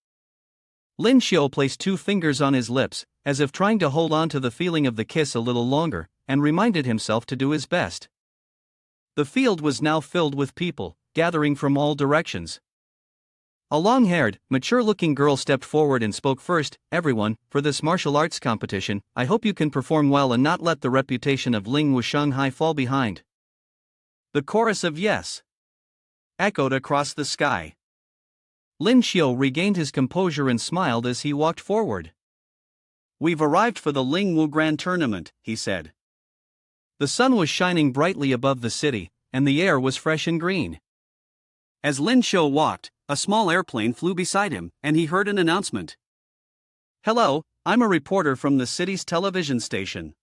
Lin Xiao placed 2 fingers on his lips, as if trying to hold on to the feeling of the kiss a little longer, and reminded himself to do his best. The field was now filled with people, gathering from all directions. A long-haired, mature-looking girl stepped forward and spoke first, Everyone, for this martial arts competition, I hope you can perform well and not let the reputation of Ling Wu Shanghai fall behind. The chorus of yes echoed across the sky. Lin Xiu regained his composure and smiled as he walked forward. "We've arrived for the Lingwu Grand Tournament," he said. The sun was shining brightly above the city, and the air was fresh and green. As Lin Xiu walked, a small airplane flew beside him, and he heard an announcement. "Hello, I'm a reporter from the city's television station.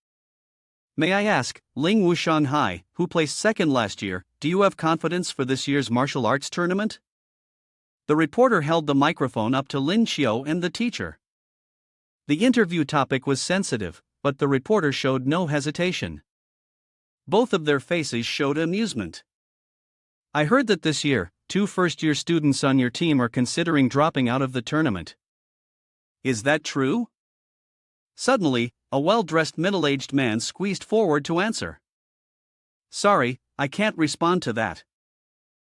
May I ask, Lingwu Shanghai, who placed second last year, do you have confidence for this year's martial arts tournament?" The reporter held the microphone up to Lin Xiu and the teacher. The interview topic was sensitive, but the reporter showed no hesitation. Both of their faces showed amusement. "I heard that this year, 2 first-year students on your team are considering dropping out of the tournament. Is that true?" Suddenly, a well-dressed middle-aged man squeezed forward to answer. "Sorry, I can't respond to that."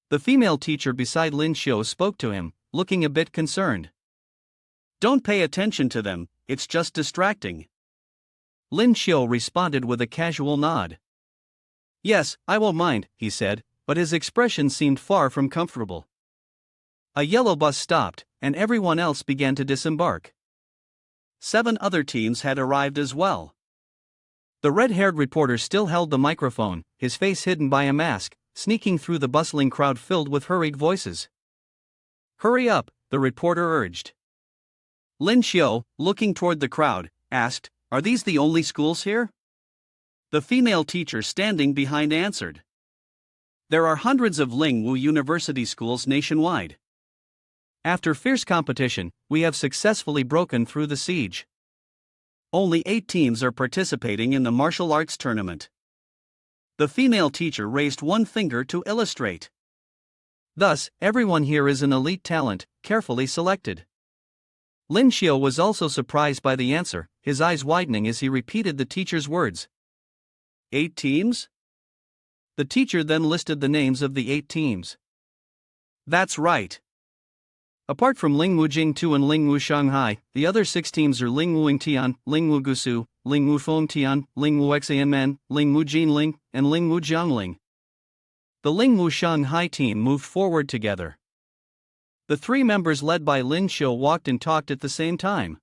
The female teacher beside Lin Xiu spoke to him, looking a bit concerned. "Don't pay attention to them, it's just distracting." Lin Xiu responded with a casual nod. "Yes, I won't mind," he said, but his expression seemed far from comfortable. A yellow bus stopped, and everyone else began to disembark. 7 other teams had arrived as well. The red-haired reporter still held the microphone, his face hidden by a mask, sneaking through the bustling crowd filled with hurried voices. "Hurry up," the reporter urged. Lin Xiu, looking toward the crowd, asked, "Are these the only schools here?" The female teacher standing behind answered, "There are hundreds of Lingwu University schools nationwide. After fierce competition, we have successfully broken through the siege. Only 8 teams are participating in the martial arts tournament." The female teacher raised one finger to illustrate. "Thus, everyone here is an elite talent, carefully selected." Lin Xiu was also surprised by the answer, his eyes widening as he repeated the teacher's words. 8 teams? The teacher then listed the names of the 8 teams. "That's right. Apart from Lingwu Jingtu and Lingwu Shanghai, the other 6 teams are Lingwu Yingtian, Lingwu Gusu, Lingwu Fengtian, Lingwu Xianmen, Lingwu Jinling, and Lingwu Jiangling." The Lingwu Shanghai team moved forward together. The 3 members led by Lin Xiu walked and talked at the same time.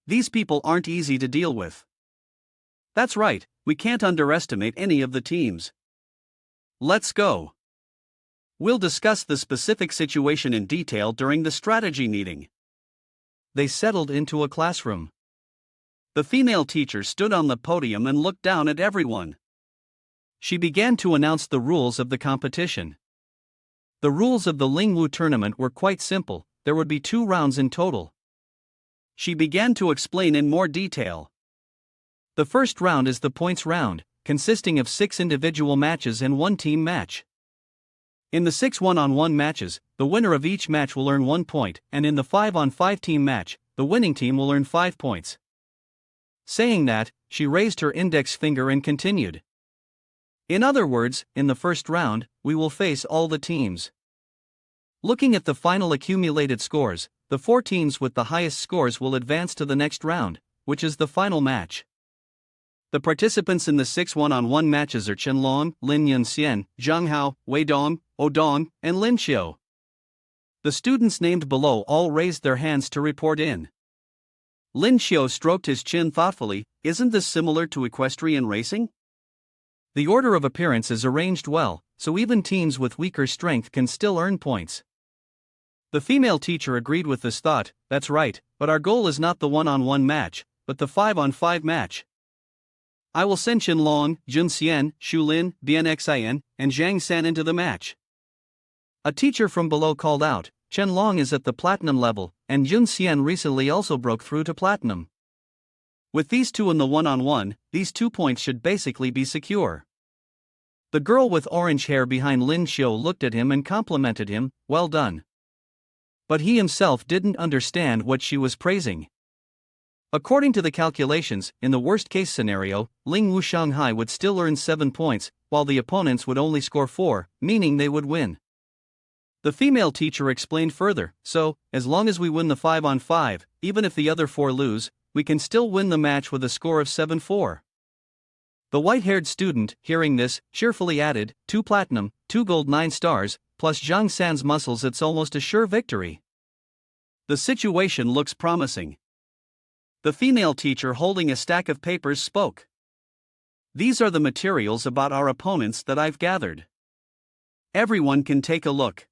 "These people aren't easy to deal with." "That's right, we can't underestimate any of the teams. Let's go. We'll discuss the specific situation in detail during the strategy meeting." They settled into a classroom. The female teacher stood on the podium and looked down at everyone. She began to announce the rules of the competition. The rules of the Lingwu tournament were quite simple, there would be 2 rounds in total. She began to explain in more detail. The first round is the points round, consisting of 6 individual matches and 1 team match. In the 6 one-on-one matches, the winner of each match will earn 1 point, and in the 5-on-5 team match, the winning team will earn 5 points. Saying that, she raised her index finger and continued. "In other words, in the first round, we will face all the teams. Looking at the final accumulated scores, the 4 teams with the highest scores will advance to the next round, which is the final match. The participants in the 6 one-on-one matches are Qianlong, Lin Yunxian, Zhang Hao, Wei Dong, Odong, and Lin Xiu." The students named below all raised their hands to report in. Lin Xiu stroked his chin thoughtfully. "Isn't this similar to equestrian racing? The order of appearance is arranged well, so even teams with weaker strength can still earn points." The female teacher agreed with this thought. "That's right, but our goal is not the one-on-one match, but the 5-on-5 match. I will send Qianlong, Junxian, Shulin, Bianxian, and Zhang San into the match." A teacher from below called out, "Qianlong is at the platinum level, and Junxian recently also broke through to platinum. With these 2 in the one-on-one, these 2 points should basically be secure." The girl with orange hair behind Lin Xiu looked at him and complimented him, "Well done." But he himself didn't understand what she was praising. According to the calculations, in the worst-case scenario, Lingwu Shanghai would still earn 7 points, while the opponents would only score 4, meaning they would win. The female teacher explained further, "So, as long as we win the 5-on-5, even if the other 4 lose, we can still win the match with a score of 7-4. The white-haired student, hearing this, cheerfully added, 2 platinum, 2 gold 9 stars, plus Zhang San's muscles, it's almost a sure victory. The situation looks promising. The female teacher holding a stack of papers spoke. These are the materials about our opponents that I've gathered. Everyone can take a look.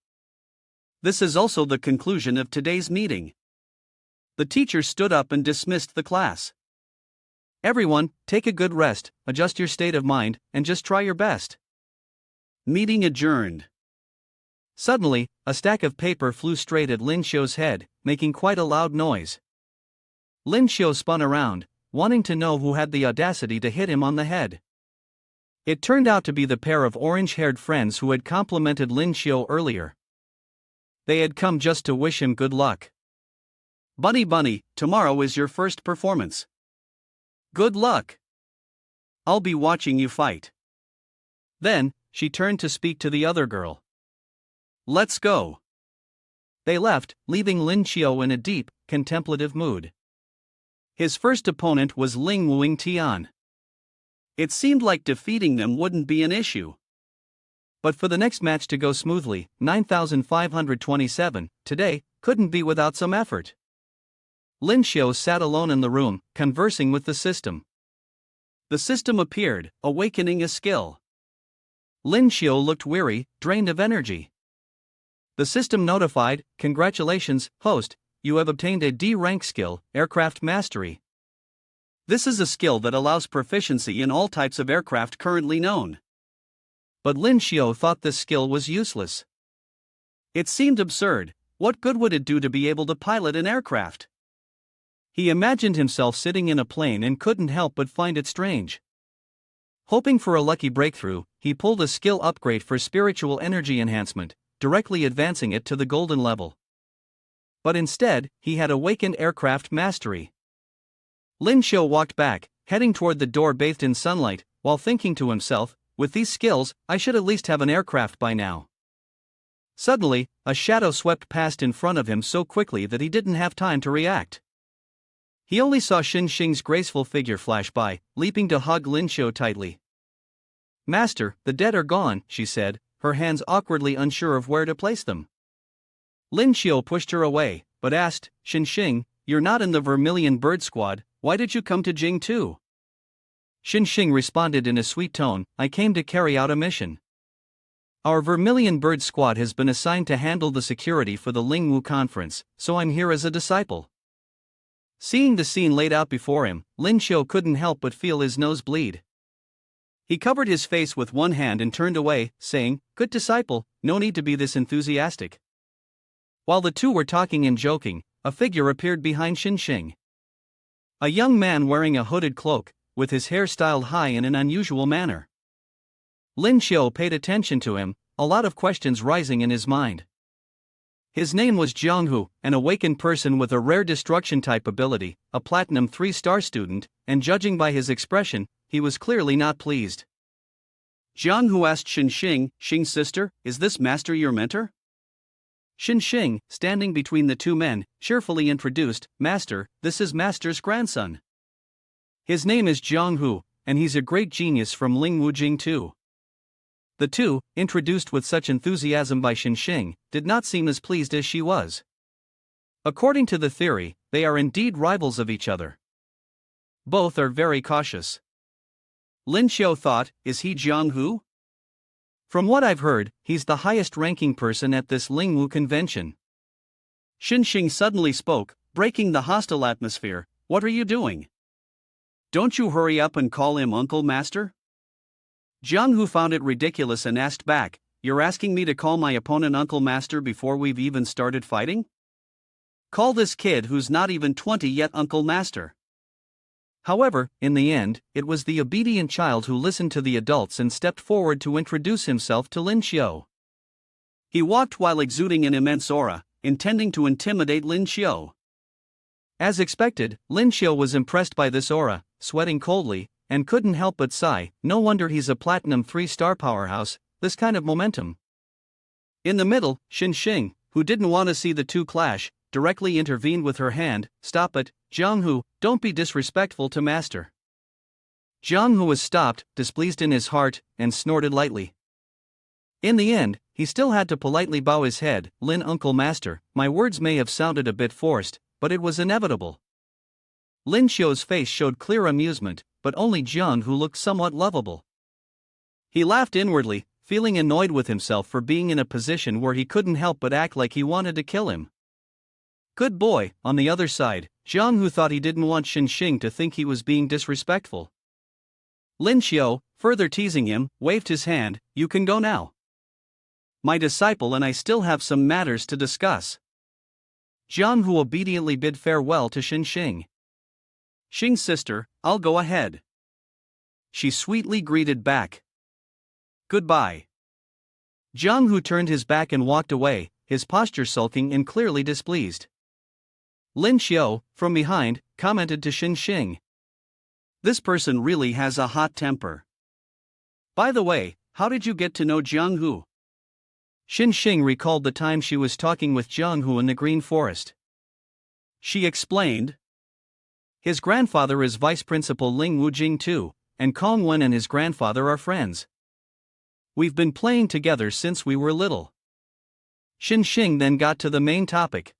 This is also the conclusion of today's meeting. The teacher stood up and dismissed the class. Everyone, take a good rest, adjust your state of mind, and just try your best. Meeting adjourned. Suddenly, a stack of paper flew straight at Lin Xiu's head, making quite a loud noise. Lin Xiu spun around, wanting to know who had the audacity to hit him on the head. It turned out to be the pair of orange-haired friends who had complimented Lin Xiu earlier. They had come just to wish him good luck. Bunny, tomorrow is your first performance. Good luck. I'll be watching you fight. Then, she turned to speak to the other girl. Let's go. They left, leaving Lin Xiu in a deep, contemplative mood. His first opponent was Ling Wuing Tian. It seemed like defeating them wouldn't be an issue. But for the next match to go smoothly, 9,527, today, couldn't be without some effort. Lin Xiu sat alone in the room, conversing with the system. The system appeared, awakening a skill. Lin Xiu looked weary, drained of energy. The system notified, congratulations, host, you have obtained a D rank skill, Aircraft Mastery. This is a skill that allows proficiency in all types of aircraft currently known. But Lin Xiu thought this skill was useless. It seemed absurd. What good would it do to be able to pilot an aircraft? He imagined himself sitting in a plane and couldn't help but find it strange. Hoping for a lucky breakthrough, he pulled a skill upgrade for spiritual energy enhancement, directly advancing it to the golden level. But instead, he had awakened aircraft mastery. Lin Xiu walked back, heading toward the door bathed in sunlight, while thinking to himself, with these skills, I should at least have an aircraft by now. Suddenly, a shadow swept past in front of him so quickly that he didn't have time to react. He only saw Xin Xing's graceful figure flash by, leaping to hug Lin Xiu tightly. Master, the dead are gone, she said, her hands awkwardly unsure of where to place them. Lin Xiu pushed her away, but asked, Xin Xing, you're not in the Vermilion Bird Squad, why did you come to Jing too? Xin Xing responded in a sweet tone, I came to carry out a mission. Our Vermilion Bird Squad has been assigned to handle the security for the Lingwu conference, so I'm here as a disciple. Seeing the scene laid out before him, Lin Xiu couldn't help but feel his nose bleed. He covered his face with one hand and turned away, saying, Good disciple, no need to be this enthusiastic. While the two were talking and joking, a figure appeared behind Xin Xing. A young man wearing a hooded cloak, with his hair styled high in an unusual manner. Lin Xiu paid attention to him, a lot of questions rising in his mind. His name was Jianghu, an awakened person with a rare destruction type ability, a platinum 3-star student, and judging by his expression, he was clearly not pleased. Jianghu asked Xin Xing, Xing's sister, is this master your mentor? Xin Xing, standing between the two men, cheerfully introduced, Master, this is Master's grandson. His name is Jianghu, and he's a great genius from Lingwu Jing too. The two, introduced with such enthusiasm by Xin Xing, did not seem as pleased as she was. According to the theory, they are indeed rivals of each other. Both are very cautious. Lin Xiu thought, is he Jianghu? From what I've heard, he's the highest-ranking person at this Lingwu convention. Xin Xing suddenly spoke, breaking the hostile atmosphere, what are you doing? Don't you hurry up and call him Uncle Master? Jianghu found it ridiculous and asked back, you're asking me to call my opponent Uncle Master before we've even started fighting? Call this kid who's not even 20 yet Uncle Master. However, in the end, it was the obedient child who listened to the adults and stepped forward to introduce himself to Lin Xiu. He walked while exuding an immense aura, intending to intimidate Lin Xiu. As expected, Lin Xiu was impressed by this aura, sweating coldly, and couldn't help but sigh, no wonder he's a platinum 3-star powerhouse, this kind of momentum. In the middle, Xin Xing, who didn't want to see the two clash, directly intervened with her hand, stop it, Jianghu, don't be disrespectful to Master. Jiang Hu was stopped, displeased in his heart, and snorted lightly. In the end, he still had to politely bow his head. Lin, uncle master, my words may have sounded a bit forced, but it was inevitable. Lin Xiu's face showed clear amusement, but only Jiang Hu looked somewhat lovable. He laughed inwardly, feeling annoyed with himself for being in a position where he couldn't help but act like he wanted to kill him. Good boy. On the other side, Jiang Hu thought he didn't want Xing to think he was being disrespectful. Lin Xiu, further teasing him, waved his hand. You can go now. My disciple and I still have some matters to discuss. Jiang Hu obediently bid farewell to Xing. Xing's sister, I'll go ahead. She sweetly greeted back. Goodbye. Jiang Hu turned his back and walked away, his posture sulking and clearly displeased. Lin Xiu, from behind, commented to Xing. This person really has a hot temper. By the way, how did you get to know Jiang Hu? Xing recalled the time she was talking with Jiang Hu in the Green Forest. She explained. His grandfather is Vice Principal Ling Wujing too, and Kong Wen and his grandfather are friends. We've been playing together since we were little. Xing then got to the main topic.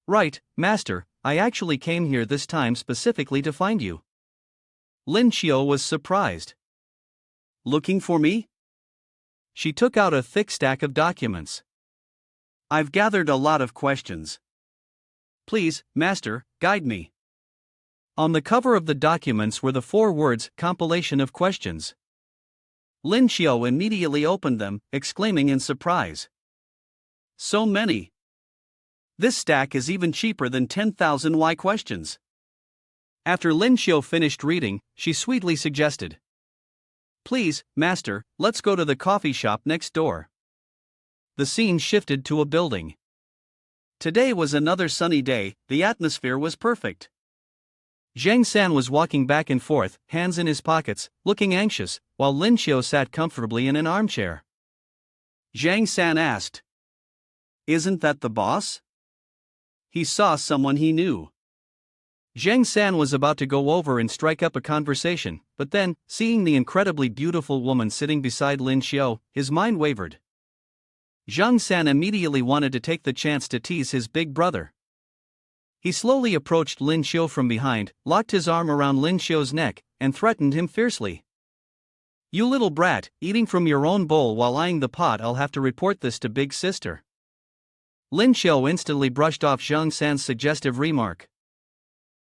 Right, master, I actually came here this time specifically to find you. Lin Xiu was surprised. Looking for me? She took out a thick stack of documents. I've gathered a lot of questions. Please, master, guide me. On the cover of the documents were the 4 words, compilation of questions. Lin Xiu immediately opened them, exclaiming in surprise. So many. This stack is even cheaper than 10,000 Y questions. After Lin Xiu finished reading, she sweetly suggested. Please, master, let's go to the coffee shop next door. The scene shifted to a building. Today was another sunny day, the atmosphere was perfect. Zhang San was walking back and forth, hands in his pockets, looking anxious, while Lin Xiu sat comfortably in an armchair. Zhang San asked. Isn't that the boss? He saw someone he knew. Zhang San was about to go over and strike up a conversation, but then, seeing the incredibly beautiful woman sitting beside Lin Xiu, his mind wavered. Zhang San immediately wanted to take the chance to tease his big brother. He slowly approached Lin Xiu from behind, locked his arm around Lin Xiu's neck, and threatened him fiercely. You little brat, eating from your own bowl while eyeing the pot. I'll have to report this to big sister. Lin Xiu instantly brushed off Zhang San's suggestive remark.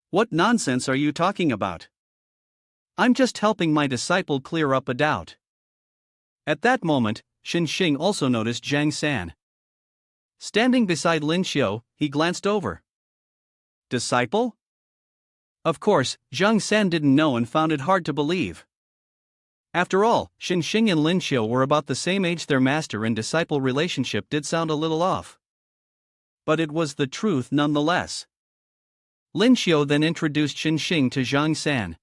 What nonsense are you talking about? I'm just helping my disciple clear up a doubt. At that moment, Xing also noticed Zhang San. Standing beside Lin Xiu, he glanced over. Disciple? Of course, Zhang San didn't know and found it hard to believe. After all, Xing and Lin Xiu were about the same age. Their master and disciple relationship did sound a little off. But it was the truth nonetheless. Lin Xiu then introduced Xing to Zhang San.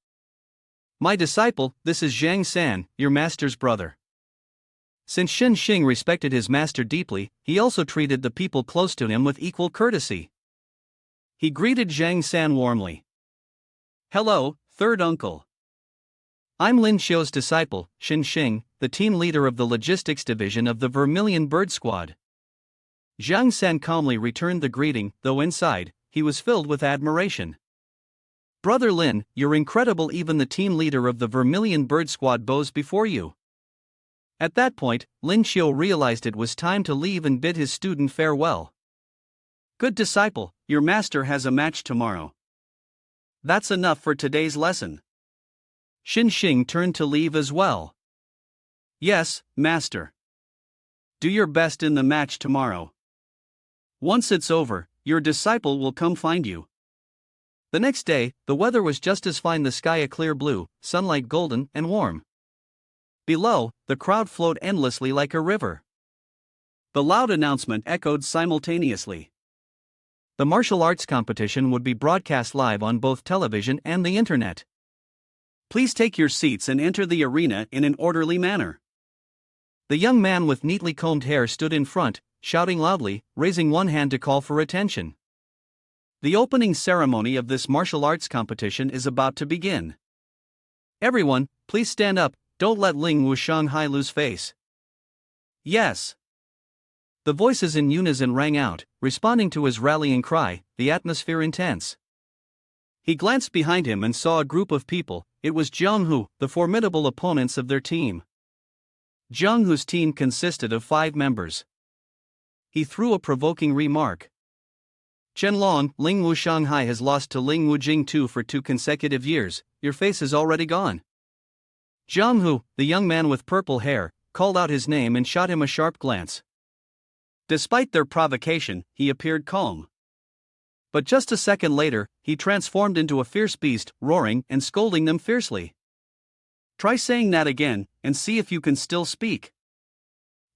My disciple, this is Zhang San, your master's brother. Since Xing respected his master deeply, he also treated the people close to him with equal courtesy. He greeted Zhang San warmly. Hello, third uncle. I'm Lin Xiu's disciple, Xing, the team leader of the logistics division of the Vermilion Bird Squad. Zhang San calmly returned the greeting, though inside, he was filled with admiration. Brother Lin, you're incredible. Even the team leader of the Vermilion Bird Squad bows before you. At that point, Lin Xiu realized it was time to leave and bid his student farewell. Good disciple, your master has a match tomorrow. That's enough for today's lesson. Xing turned to leave as well. Yes, master. Do your best in the match tomorrow. Once it's over, your disciple will come find you. The next day, the weather was just as fine, the sky a clear blue, sunlight golden and warm. Below, the crowd flowed endlessly like a river. The loud announcement echoed simultaneously. The martial arts competition would be broadcast live on both television and the internet. Please take your seats and enter the arena in an orderly manner. The young man with neatly combed hair stood in front, shouting loudly, raising one hand to call for attention. The opening ceremony of this martial arts competition is about to begin. Everyone, please stand up, don't let Ling Wu Shanghai lose face. Yes. The voices in unison rang out, responding to his rallying cry, the atmosphere intense. He glanced behind him and saw a group of people. It was Jianghu, the formidable opponents of their team. Jianghu's team consisted of 5 members. He threw a provoking remark. Qianlong, Ling Wu Shanghai has lost to Ling Wu Jing-tu for 2 consecutive years, your face is already gone. Jianghu, the young man with purple hair, called out his name and shot him a sharp glance. Despite their provocation, he appeared calm. But just a second later, he transformed into a fierce beast, roaring and scolding them fiercely. Try saying that again, and see if you can still speak.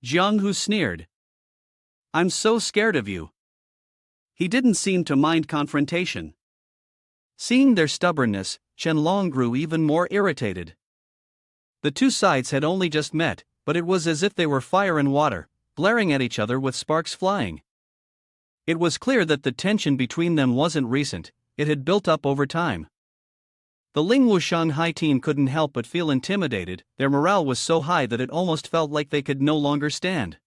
Jianghu sneered. I'm so scared of you. He didn't seem to mind confrontation. Seeing their stubbornness, Qianlong grew even more irritated. The two sides had only just met, but it was as if they were fire and water, glaring at each other with sparks flying. It was clear that the tension between them wasn't recent, it had built up over time. The Lingwu Shanghai team couldn't help but feel intimidated, their morale was so high that it almost felt like they could no longer stand.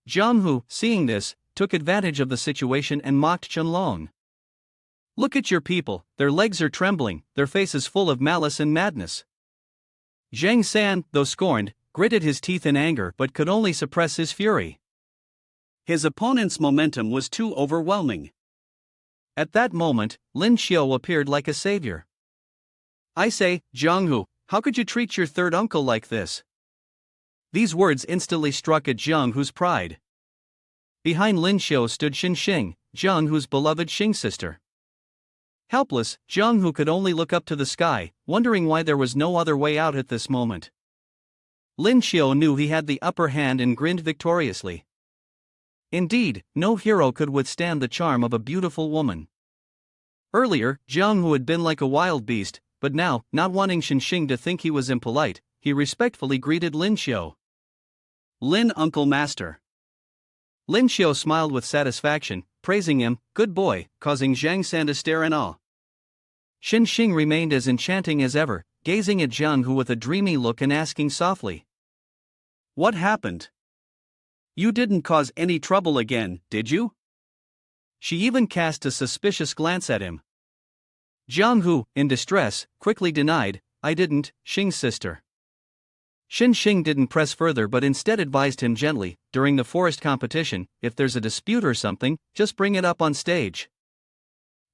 Jianghu, seeing this, took advantage of the situation and mocked Qianlong. Look at your people, their legs are trembling, their faces full of malice and madness. Zhang San, though scorned, gritted his teeth in anger but could only suppress his fury. His opponent's momentum was too overwhelming. At that moment, Lin Xiu appeared like a savior. I say, Jianghu, how could you treat your third uncle like this? These words instantly struck at Jianghu's pride. Behind Lin Xiu stood Xinxing, Jianghu's beloved Xing sister. Helpless, Jianghu could only look up to the sky, wondering why there was no other way out at this moment. Lin Xiu knew he had the upper hand and grinned victoriously. Indeed, no hero could withstand the charm of a beautiful woman. Earlier, Jianghu had been like a wild beast, but now, not wanting Xinxing to think he was impolite, he respectfully greeted Lin Xiu. Lin Uncle Master. Lin Xiu smiled with satisfaction, praising him, good boy, causing Zhang San to stare in awe. Xinxing remained as enchanting as ever, gazing at Jianghu with a dreamy look and asking softly. What happened? You didn't cause any trouble again, did you? She even cast a suspicious glance at him. Jianghu, in distress, quickly denied, I didn't, Xing's sister. Xinxing didn't press further but instead advised him gently, during the forest competition, if there's a dispute or something, just bring it up on stage.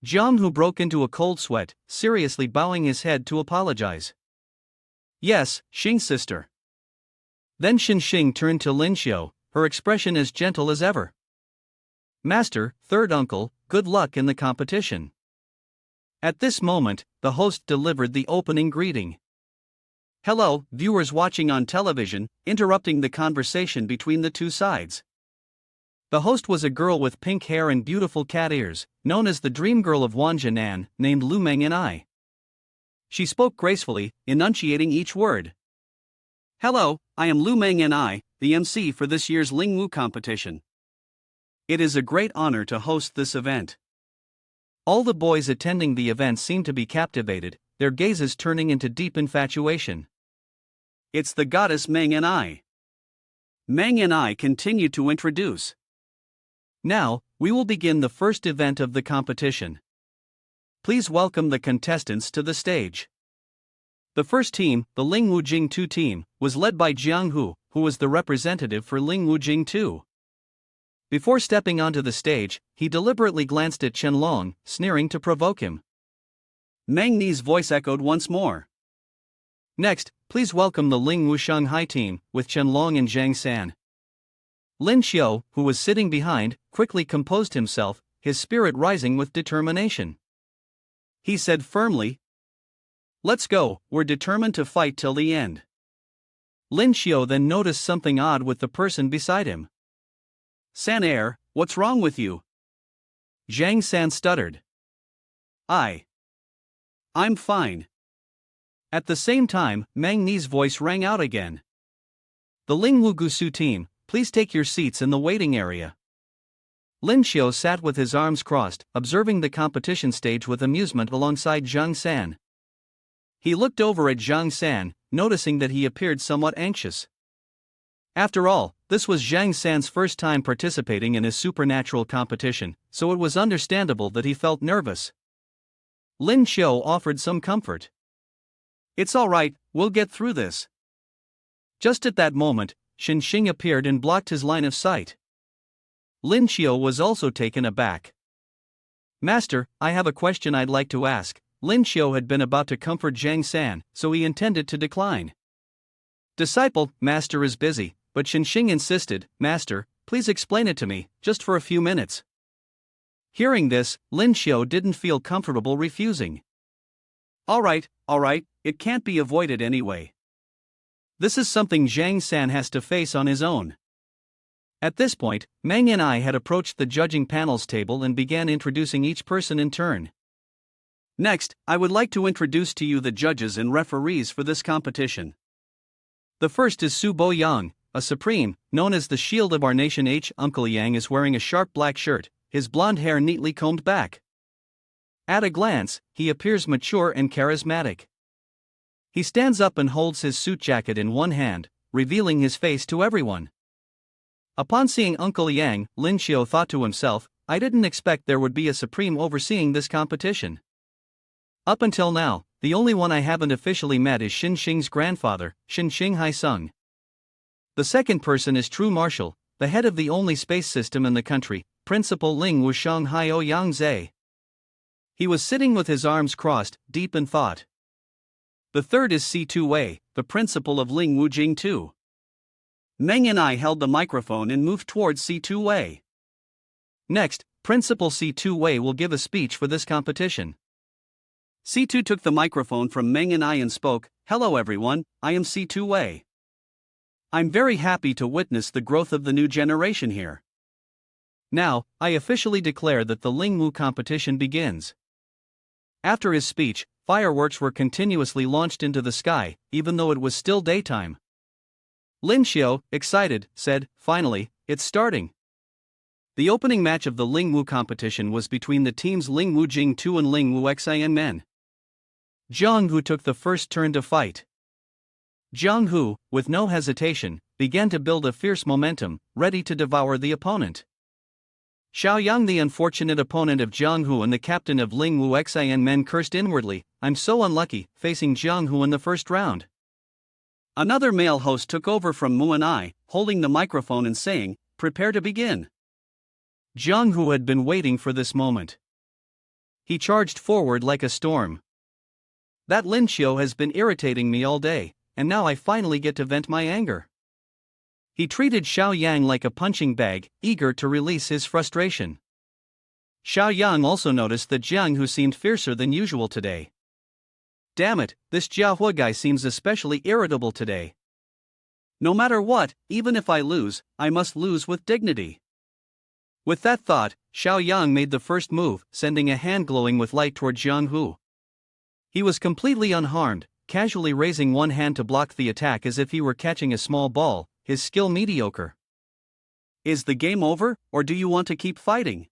Jianghu broke into a cold sweat, seriously bowing his head to apologize. Yes, Xing's sister. Then Xinxing turned to Lin Xiu, her expression as gentle as ever. Master, third uncle, good luck in the competition. At this moment, the host delivered the opening greeting. Hello, viewers watching on television, interrupting the conversation between the two sides. The host was a girl with pink hair and beautiful cat ears, known as the dream girl of Wanjianan, named Lu Meng'an. She spoke gracefully, enunciating each word. Hello, I am Lu Meng'an, the MC for this year's Lingwu competition. It is a great honor to host this event. All the boys attending the event seemed to be captivated, their gazes turning into deep infatuation. It's the goddess Meng'an. Meng'an continued to introduce. Now, we will begin the first event of the competition. Please welcome the contestants to the stage. The first team, the Lingwu Jing-tu team, was led by Jianghu, who was the representative for Lingwu Jing-tu. Before stepping onto the stage, he deliberately glanced at Qianlong, sneering to provoke him. Meng Ni's voice echoed once more. Next, please welcome the Lingwu Shanghai team, with Qianlong and Zhang San. Lin Xiu, who was sitting behind, quickly composed himself, his spirit rising with determination. He said firmly, Let's go, we're determined to fight till the end. Lin Xiu then noticed something odd with the person beside him. San Air, what's wrong with you? Zhang San stuttered. I'm fine. At the same time, Meng Ni's voice rang out again. The Lingwu Gusu team, please take your seats in the waiting area. Lin Xiu sat with his arms crossed, observing the competition stage with amusement alongside Zhang San. He looked over at Zhang San, noticing that he appeared somewhat anxious. After all, this was Zhang San's first time participating in a supernatural competition, so it was understandable that he felt nervous. Lin Xiu offered some comfort. "It's all right, we'll get through this." Just at that moment, Xin Xing appeared and blocked his line of sight. Lin Xiu was also taken aback. "Master, I have a question I'd like to ask." Lin Xiu had been about to comfort Zhang San, so he intended to decline. "Disciple, master is busy," but Xin Xing insisted, "Master, please explain it to me, just for a few minutes." Hearing this, Lin Xiu didn't feel comfortable refusing. All right, it can't be avoided anyway. This is something Zhang San has to face on his own." At this point, Meng and I had approached the judging panel's table and began introducing each person in turn. "Next, I would like to introduce to you the judges and referees for this competition. The first is Su Bo Yang, a supreme, known as the shield of our nation. Uncle Yang is wearing a sharp black shirt, his blonde hair neatly combed back. At a glance, he appears mature and charismatic. He stands up and holds his suit jacket in one hand, revealing his face to everyone. Upon seeing Uncle Yang, Lin Xiu thought to himself, "I didn't expect there would be a supreme overseeing this competition. Up until now, the only one I haven't officially met is Xin Xing's grandfather, Xin Xing Haisung. The second person is True Marshal, the head of the only space system in the country, Principal Ling Wusheng Haiyou Yang Zhe." He was sitting with his arms crossed, deep in thought. The third is C2 Wei, the principal of Ling Wujing too. Meng and I held the microphone and moved towards C2 Wei. Next, Principal C2 Wei will give a speech for this competition. C2 took the microphone from Meng and I and spoke, "Hello everyone, I am C2 Wei. I'm very happy to witness the growth of the new generation here. Now, I officially declare that the Lingwu competition begins." After his speech, fireworks were continuously launched into the sky, even though it was still daytime. Lin Xiu, excited, said, "Finally, it's starting." The opening match of the Lingwu competition was between the teams Lingwu Jing 2 and Lingwu Xian Men. Zhang Hu took the first turn to fight. Zhang Hu, with no hesitation, began to build a fierce momentum, ready to devour the opponent. Xiao Yang, the unfortunate opponent of Zhang Hu and the captain of Lingwu Xian Men, cursed inwardly, "I'm so unlucky, facing Zhang Hu in the first round." Another male host took over from Mu and I, holding the microphone and saying, "Prepare to begin." Zhang Hu had been waiting for this moment. He charged forward like a storm. "That Lin Xiu has been irritating me all day, and now I finally get to vent my anger." He treated Xiao Yang like a punching bag, eager to release his frustration. Xiao Yang also noticed that Zhang Hu seemed fiercer than usual today. "Damn it, this Jiahua guy seems especially irritable today. No matter what, even if I lose, I must lose with dignity." With that thought, Xiao Yang made the first move, sending a hand glowing with light toward Zhang Hu. He was completely unharmed, casually raising one hand to block the attack as if he were catching a small ball, his skill mediocre. "Is the game over, or do you want to keep fighting?"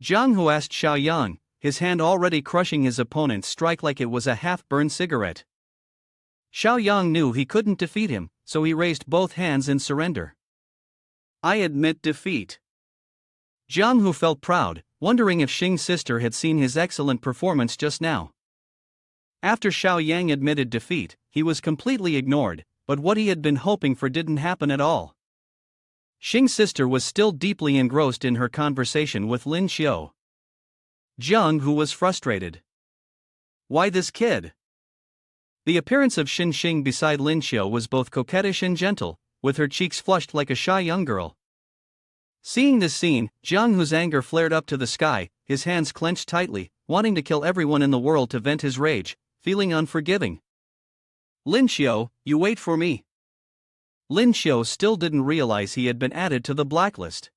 Zhang Hu asked Xiao Yang, his hand already crushing his opponent's strike like it was a half-burned cigarette. Xiao Yang knew he couldn't defeat him, so he raised both hands in surrender. "I admit defeat." Zhang Hu felt proud, wondering if Xing's sister had seen his excellent performance just now. After Xiao Yang admitted defeat, he was completely ignored, but what he had been hoping for didn't happen at all. Xing's sister was still deeply engrossed in her conversation with Lin Xiu. Zhang Hu was frustrated. Why this kid? The appearance of Xin Xing beside Lin Xiu was both coquettish and gentle, with her cheeks flushed like a shy young girl. Seeing this scene, Zhang Hu's anger flared up to the sky, his hands clenched tightly, wanting to kill everyone in the world to vent his rage, feeling unforgiving. "Lin Xiu, you wait for me." Lin Xiu still didn't realize he had been added to the blacklist.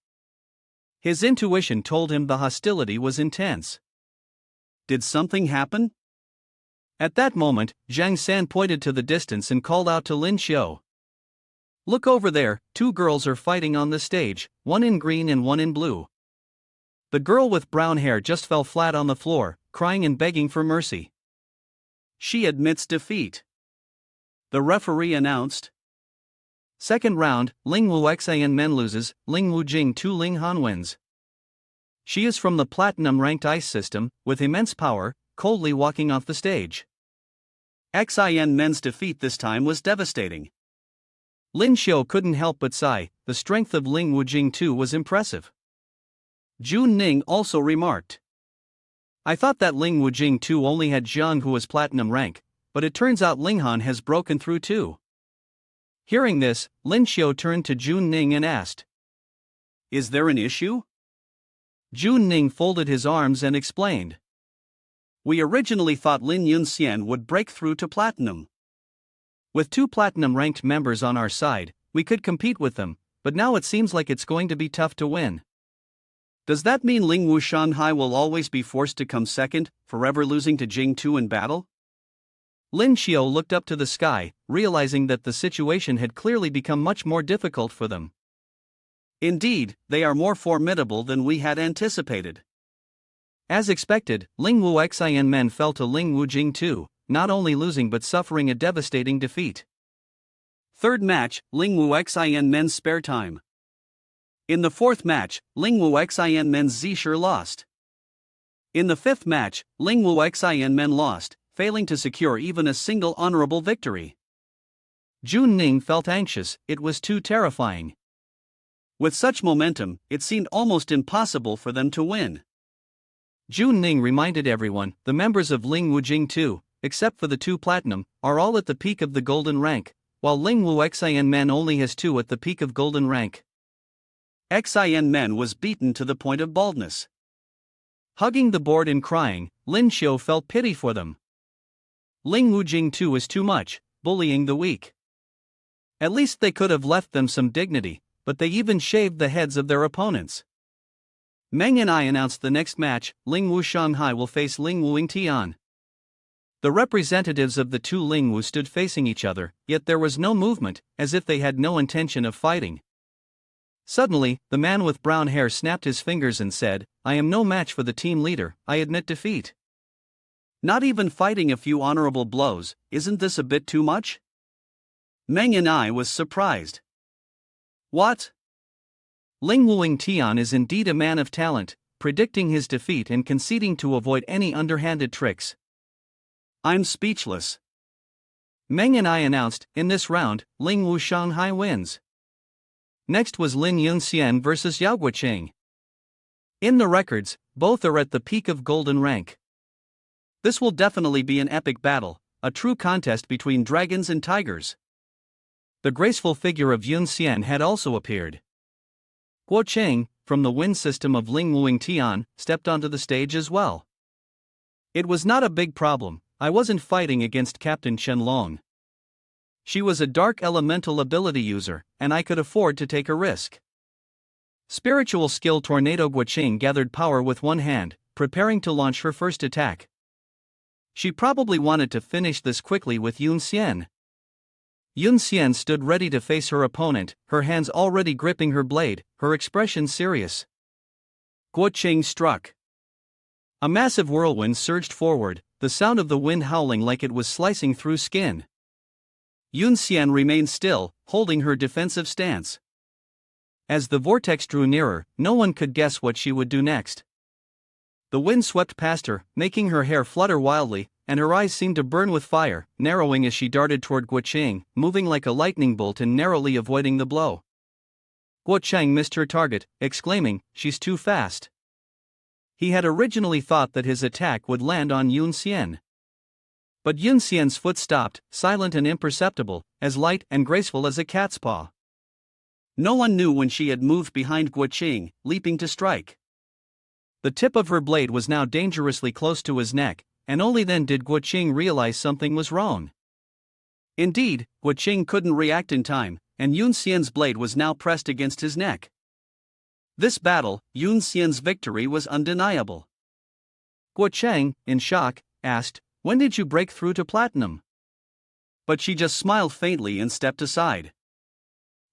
His intuition told him the hostility was intense. Did something happen? At that moment, Zhang San pointed to the distance and called out to Lin Xiu. "Look over there, two girls are fighting on the stage, one in green and one in blue." The girl with brown hair just fell flat on the floor, crying and begging for mercy. she admits defeat. The referee announced. Second round, Ling Wu Xian Men loses, Ling Wu Jing 2 Ling Han wins. She is from the platinum ranked ice system, with immense power, coldly walking off the stage. Xin Men's defeat this time was devastating. Lin Xiu couldn't help but sigh, the strength of Ling Wu Jing 2 was impressive. Jun Ning also remarked. I thought that Ling Wu Jing 2 only had Jiang who was platinum rank, but it turns out Ling Han has broken through too. Hearing this, Lin Xiu turned to Jun Ning and asked, Is there an issue? Jun Ning folded his arms and explained. We originally thought Lin Yunxian would break through to platinum. With 2 platinum-ranked members on our side, we could compete with them, but now it seems like it's going to be tough to win. Does that mean Ling Wu Shanghai will always be forced to come second, forever losing to Jing Tu in battle? Lin Xiu looked up to the sky, realizing that the situation had clearly become much more difficult for them. Indeed, they are more formidable than we had anticipated. As expected, Ling Wu Xian Men fell to Ling Wu Jing 2, not only losing but suffering a devastating defeat. Third match, Ling Wu Xian Men's spare time. In the fourth match, Ling Wu Xian Men's Zishir lost. In the fifth match, Ling Wu Xian Men lost, failing to secure even a single honorable victory. Jun Ning felt anxious, it was too terrifying. With such momentum, it seemed almost impossible for them to win. Jun Ning reminded everyone, the members of Ling Wu Jing 2, except for the 2 platinum, are all at the peak of the golden rank, while Ling Wu Xian Men only has 2 at the peak of golden rank. Xin Men was beaten to the point of baldness. Hugging the board and crying, Lin Xiu felt pity for them. Ling Wu Jing 2 is too much, bullying the weak. At least they could have left them some dignity, but they even shaved the heads of their opponents. Meng and I announced the next match, Ling Wu Shanghai will face Ling Wu Tian. The representatives of the 2 Ling Wu stood facing each other, yet there was no movement, as if they had no intention of fighting. Suddenly, the man with brown hair snapped his fingers and said, I am no match for the team leader, I admit defeat. Not even fighting a few honorable blows, isn't this a bit too much? Meng and I was surprised. What? Ling Wu Tian is indeed a man of talent, predicting his defeat and conceding to avoid any underhanded tricks. I'm speechless. Meng and I announced, in this round, Ling Wu Shanghai wins. Next was Lin Yunxian versus Yao Guoqing. In the records, both are at the peak of golden rank. This will definitely be an epic battle, a true contest between dragons and tigers. The graceful figure of Yunxian had also appeared. Guoqing, from the wind system of Ling Wu Tian, stepped onto the stage as well. It was not a big problem, I wasn't fighting against Captain Shenlong. She was a dark elemental ability user, and I could afford to take a risk. Spiritual skill Tornado Guoqing gathered power with one hand, preparing to launch her first attack. She probably wanted to finish this quickly with Yunxian. Yunxian stood ready to face her opponent, her hands already gripping her blade, her expression serious. Guoqing struck. A massive whirlwind surged forward, the sound of the wind howling like it was slicing through skin. Yunxian remained still, holding her defensive stance. As the vortex drew nearer, no one could guess what she would do next. The wind swept past her, making her hair flutter wildly, and her eyes seemed to burn with fire, narrowing as she darted toward Guoqing, moving like a lightning bolt and narrowly avoiding the blow. Guoqing missed her target, exclaiming, "She's too fast." He had originally thought that his attack would land on Yunxian. But Yunxian's foot stopped, silent and imperceptible, as light and graceful as a cat's paw. No one knew when she had moved behind Guoqing, leaping to strike. The tip of her blade was now dangerously close to his neck, and only then did Guoqing realize something was wrong. Indeed, Guoqing couldn't react in time, and Yunxian's blade was now pressed against his neck. This battle, Yunxian's victory was undeniable. Guoqing, in shock, asked, "When did you break through to platinum?" But she just smiled faintly and stepped aside.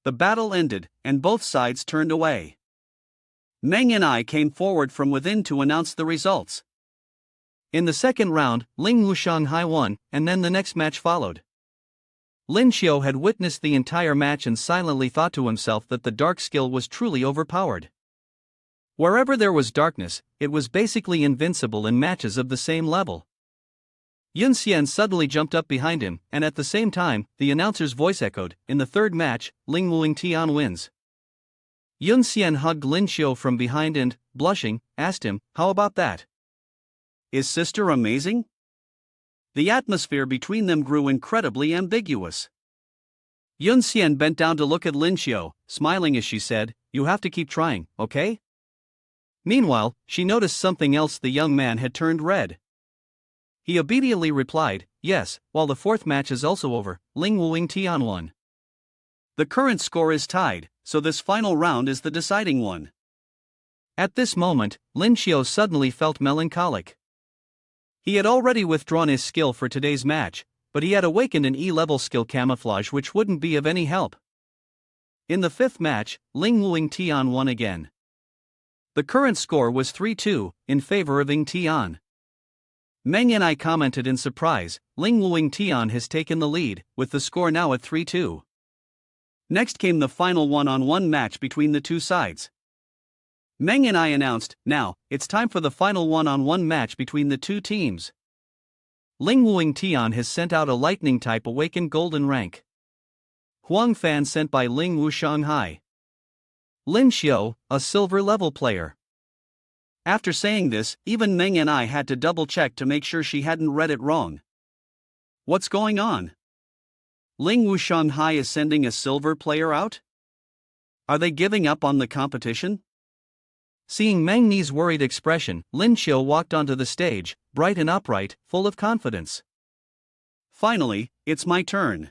The battle ended, and both sides turned away. Meng and I came forward from within to announce the results. In the second round, Ling Wuxianghai won, and then the next match followed. Lin Xiu had witnessed the entire match and silently thought to himself that the dark skill was truly overpowered. Wherever there was darkness, it was basically invincible in matches of the same level. Yun Xian suddenly jumped up behind him, and at the same time, the announcer's voice echoed, "In the third match, Ling Wuing Tian wins." Yun Xian hugged Lin Xiu from behind and, blushing, asked him, "How about that? Is sister amazing?" The atmosphere between them grew incredibly ambiguous. Yun Xian bent down to look at Lin Xiu, smiling as she said, "You have to keep trying, okay?" Meanwhile, she noticed something else. The young man had turned red. He obediently replied, "Yes, while the fourth match is also over, Ling Wuing Tian won." The current score is tied, so this final round is the deciding one. At this moment, Lin Xiu suddenly felt melancholic. He had already withdrawn his skill for today's match, but he had awakened an E-level skill camouflage which wouldn't be of any help. In the fifth match, Ling Wuing Tian won again. The current score was 3-2, in favor of Ing Tian. Meng and I commented in surprise, Ling Wuing Tian has taken the lead, with the score now at 3-2. Next came the final one-on-one match between the two sides. Meng and I announced, "Now, it's time for the final one-on-one match between the two teams." Ling Wuing Tian has sent out a lightning-type awakened golden rank. Huang Fan sent by Ling Wuxianghai. Lin Xiu, a silver-level player. After saying this, even Meng and I had to double-check to make sure she hadn't read it wrong. What's going on? Ling Wuxianghai is sending a silver player out? Are they giving up on the competition? Seeing Meng Ni's worried expression, Lin Xiu walked onto the stage, bright and upright, full of confidence. Finally, it's my turn.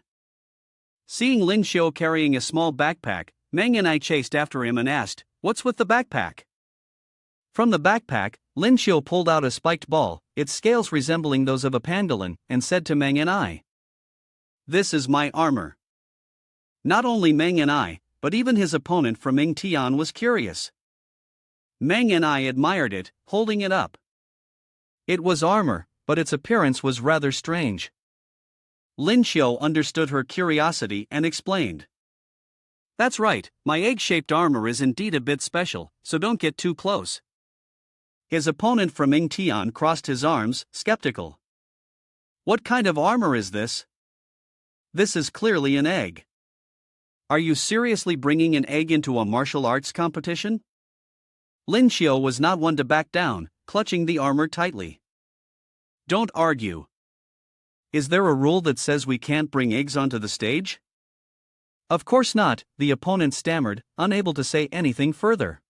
Seeing Lin Xiu carrying a small backpack, Meng and I chased after him and asked, "What's with the backpack?" From the backpack, Lin Xiu pulled out a spiked ball, its scales resembling those of a pangolin, and said to Meng and I, "This is my armor." Not only Meng and I, but even his opponent from Ing Tian was curious. Meng and I admired it, holding it up. It was armor, but its appearance was rather strange. Lin Xiu understood her curiosity and explained, "That's right, my egg-shaped armor is indeed a bit special, so don't get too close." His opponent from Ing Tian crossed his arms, skeptical. "What kind of armor is this? This is clearly an egg. Are you seriously bringing an egg into a martial arts competition?" Lin Xiu was not one to back down, clutching the armor tightly. "Don't argue. Is there a rule that says we can't bring eggs onto the stage?" "Of course not," the opponent stammered, unable to say anything further.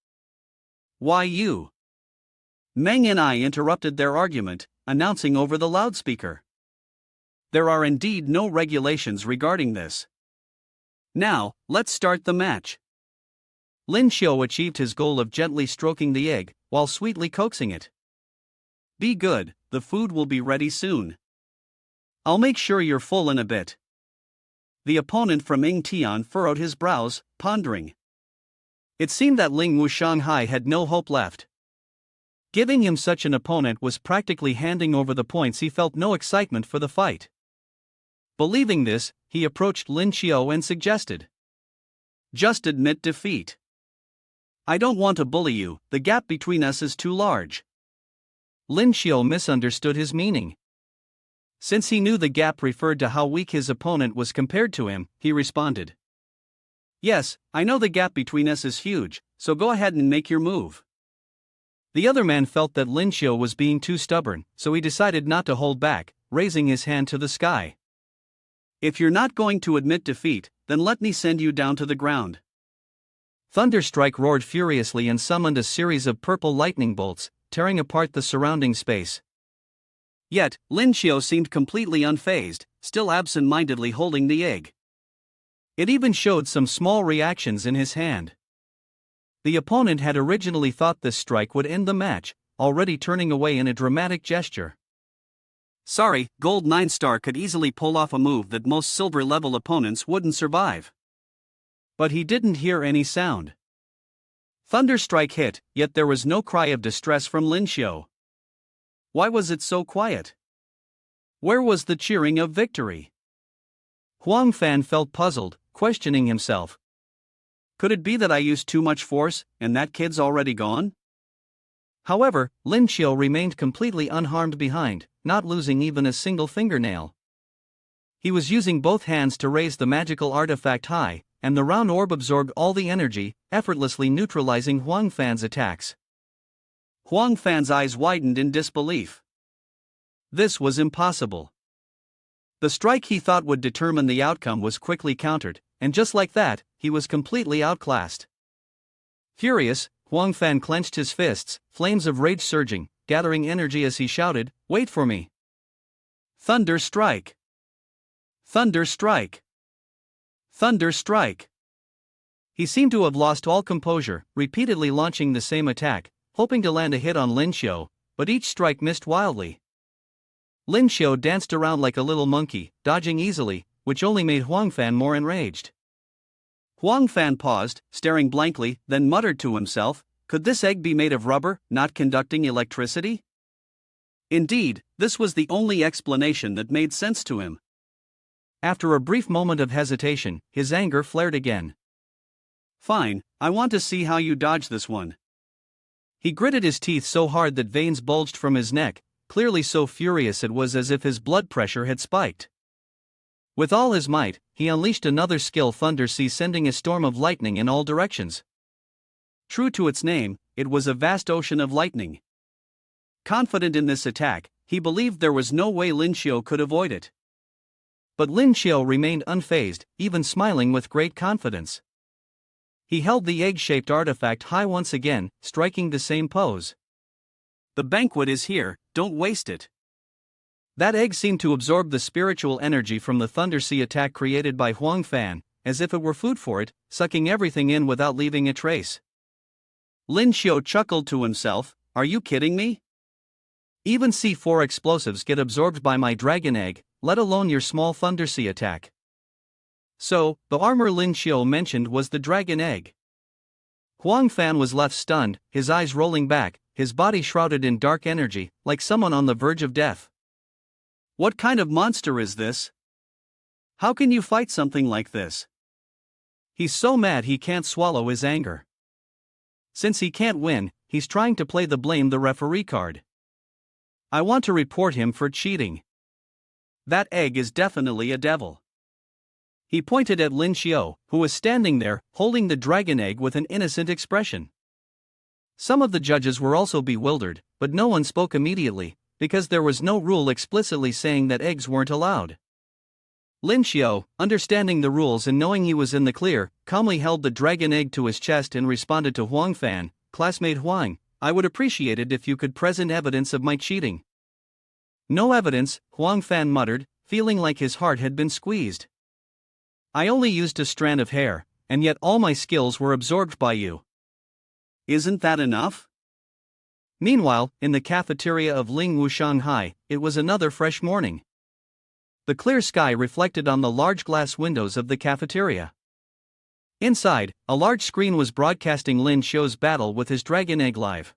"Why you?" Meng and I interrupted their argument, announcing over the loudspeaker. "There are indeed no regulations regarding this. Now, let's start the match." Lin Xiu achieved his goal of gently stroking the egg, while sweetly coaxing it. "Be good, the food will be ready soon. I'll make sure you're full in a bit." The opponent from Ing Tian furrowed his brows, pondering. It seemed that Ling Wuxianghai had no hope left. Giving him such an opponent was practically handing over the points. He felt no excitement for the fight. Believing this, he approached Lin Xiu and suggested, "Just admit defeat. I don't want to bully you, the gap between us is too large." Lin Xiu misunderstood his meaning. Since he knew the gap referred to how weak his opponent was compared to him, he responded, "Yes, I know the gap between us is huge, so go ahead and make your move." The other man felt that Lin Xiu was being too stubborn, so he decided not to hold back, raising his hand to the sky. "If you're not going to admit defeat, then let me send you down to the ground." Thunderstrike roared furiously and summoned a series of purple lightning bolts, tearing apart the surrounding space. Yet, Lin Xiu seemed completely unfazed, still absent-mindedly holding the egg. It even showed some small reactions in his hand. The opponent had originally thought this strike would end the match, already turning away in a dramatic gesture. Sorry, Gold 9-star could easily pull off a move that most silver-level opponents wouldn't survive. But he didn't hear any sound. Thunderstrike hit, yet there was no cry of distress from Lin Xiu. Why was it so quiet? Where was the cheering of victory? Huang Fan felt puzzled, questioning himself. Could it be that I used too much force, and that kid's already gone? However, Lin Xiu remained completely unharmed behind, not losing even a single fingernail. He was using both hands to raise the magical artifact high, and the round orb absorbed all the energy, effortlessly neutralizing Huang Fan's attacks. Huang Fan's eyes widened in disbelief. This was impossible. The strike he thought would determine the outcome was quickly countered, and just like that, he was completely outclassed. Furious, Huang Fan clenched his fists, flames of rage surging, gathering energy as he shouted, "Wait for me! Thunder strike! Thunder strike! Thunder strike!" He seemed to have lost all composure, repeatedly launching the same attack, hoping to land a hit on Lin Xiu, but each strike missed wildly. Lin Xiu danced around like a little monkey, dodging easily, which only made Huang Fan more enraged. Huang Fan paused, staring blankly, then muttered to himself, "Could this egg be made of rubber, not conducting electricity?" Indeed, this was the only explanation that made sense to him. After a brief moment of hesitation, his anger flared again. "Fine, I want to see how you dodge this one." He gritted his teeth so hard that veins bulged from his neck, clearly so furious it was as if his blood pressure had spiked. With all his might, he unleashed another skill, Thunder Sea, sending a storm of lightning in all directions. True to its name, it was a vast ocean of lightning. Confident in this attack, he believed there was no way Lin Xiu could avoid it. But Lin Xiu remained unfazed, even smiling with great confidence. He held the egg-shaped artifact high once again, striking the same pose. "The banquet is here, don't waste it." That egg seemed to absorb the spiritual energy from the Thunder Sea attack created by Huang Fan, as if it were food for it, sucking everything in without leaving a trace. Lin Xiu chuckled to himself, "Are you kidding me? Even C4 explosives get absorbed by my dragon egg, let alone your small Thunder Sea attack." So, the armor Lin Xiu mentioned was the dragon egg. Huang Fan was left stunned, his eyes rolling back, his body shrouded in dark energy, like someone on the verge of death. What kind of monster is this? How can you fight something like this? He's so mad he can't swallow his anger. Since he can't win, he's trying to play the blame the referee card. I want to report him for cheating. That egg is definitely a devil. He pointed at Lin Xiu, who was standing there, holding the dragon egg with an innocent expression. Some of the judges were also bewildered, but no one spoke immediately, because there was no rule explicitly saying that eggs weren't allowed. Lin Xiu, understanding the rules and knowing he was in the clear, calmly held the dragon egg to his chest and responded to Huang Fan, "Classmate Huang, I would appreciate it if you could present evidence of my cheating." "No evidence," Huang Fan muttered, feeling like his heart had been squeezed. "I only used a strand of hair, and yet all my skills were absorbed by you." "Isn't that enough?" Meanwhile, in the cafeteria of Lingwu, Shanghai, it was another fresh morning. The clear sky reflected on the large glass windows of the cafeteria. Inside, a large screen was broadcasting Lin Xiu's battle with his dragon egg live.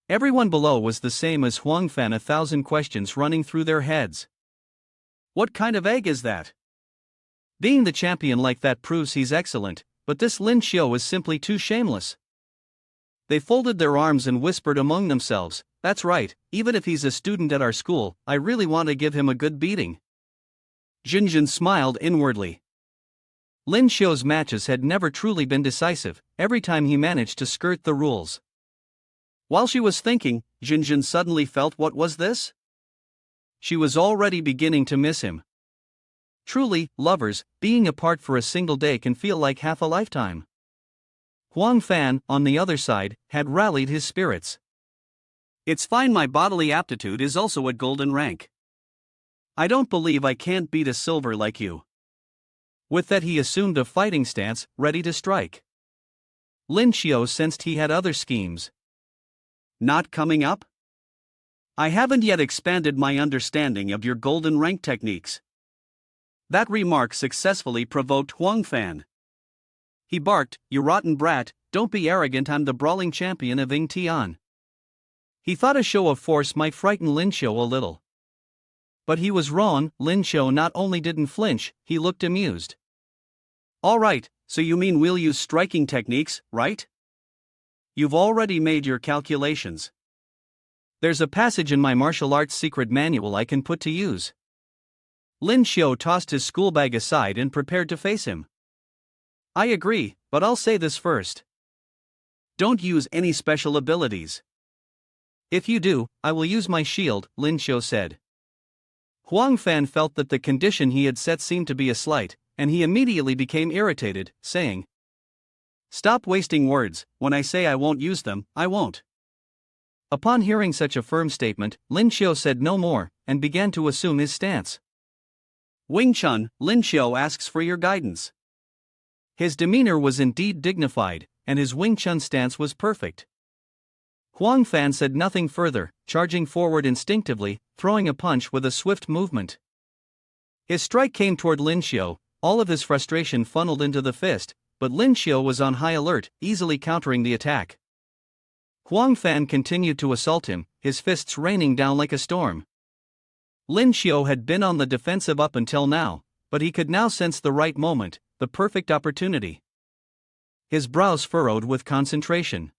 Everyone below was the same as Huang Fan, 1,000 questions running through their heads. What kind of egg is that? Being the champion like that proves he's excellent, but this Lin Xiu is simply too shameless. They folded their arms and whispered among themselves, "That's right, even if he's a student at our school, I really want to give him a good beating." Jinjin smiled inwardly. Lin Xiu's matches had never truly been decisive, every time he managed to skirt the rules. While she was thinking, Jinjin suddenly felt, what was this? She was already beginning to miss him. Truly, lovers, being apart for a single day can feel like half a lifetime. Huang Fan, on the other side, had rallied his spirits. "It's fine, my bodily aptitude is also at golden rank. I don't believe I can't beat a silver like you." With that he assumed a fighting stance, ready to strike. Lin Xiu sensed he had other schemes. "Not coming up? I haven't yet expanded my understanding of your golden rank techniques." That remark successfully provoked Huang Fan. He barked, "You rotten brat, don't be arrogant, I'm the brawling champion of Yingtian." He thought a show of force might frighten Lin Xiu a little. But he was wrong. Lin Xiu not only didn't flinch, he looked amused. Alright, so you mean we'll use striking techniques, right? You've already made your calculations. There's a passage in my martial arts secret manual I can put to use. Lin Xiu tossed his school bag aside and prepared to face him. I agree, but I'll say this first. Don't use any special abilities. If you do, I will use my shield, Lin Xiu said. Huang Fan felt that the condition he had set seemed to be a slight, and he immediately became irritated, saying, Stop wasting words. When I say I won't use them, I won't. Upon hearing such a firm statement, Lin Xiu said no more, and began to assume his stance. Wing Chun, Lin Xiu asks for your guidance. His demeanor was indeed dignified, and his Wing Chun stance was perfect. Huang Fan said nothing further, charging forward instinctively, throwing a punch with a swift movement. His strike came toward Lin Xiu, all of his frustration funneled into the fist, but Lin Xiu was on high alert, easily countering the attack. Huang Fan continued to assault him, his fists raining down like a storm. Lin Xiu had been on the defensive up until now, but he could now sense the right moment, the perfect opportunity. His brows furrowed with concentration.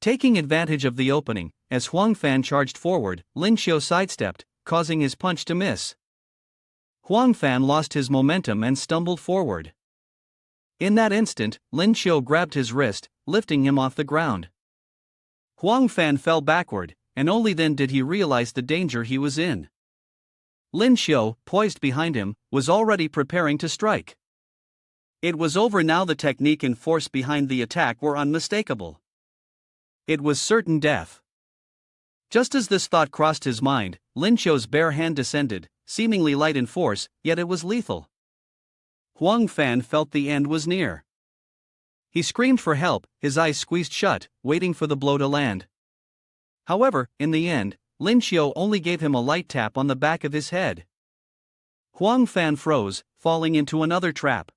Taking advantage of the opening, as Huang Fan charged forward, Lin Xiu sidestepped, causing his punch to miss. Huang Fan lost his momentum and stumbled forward. In that instant, Lin Xiu grabbed his wrist, lifting him off the ground. Huang Fan fell backward, and only then did he realize the danger he was in. Lin Xiu, poised behind him, was already preparing to strike. It was over now. The technique and force behind the attack were unmistakable. It was certain death. Just as this thought crossed his mind, Lin Xiu's bare hand descended, seemingly light in force, yet it was lethal. Huang Fan felt the end was near. He screamed for help, his eyes squeezed shut, waiting for the blow to land. However, in the end, Lin Xiu only gave him a light tap on the back of his head. Huang Fan froze, falling into another trap.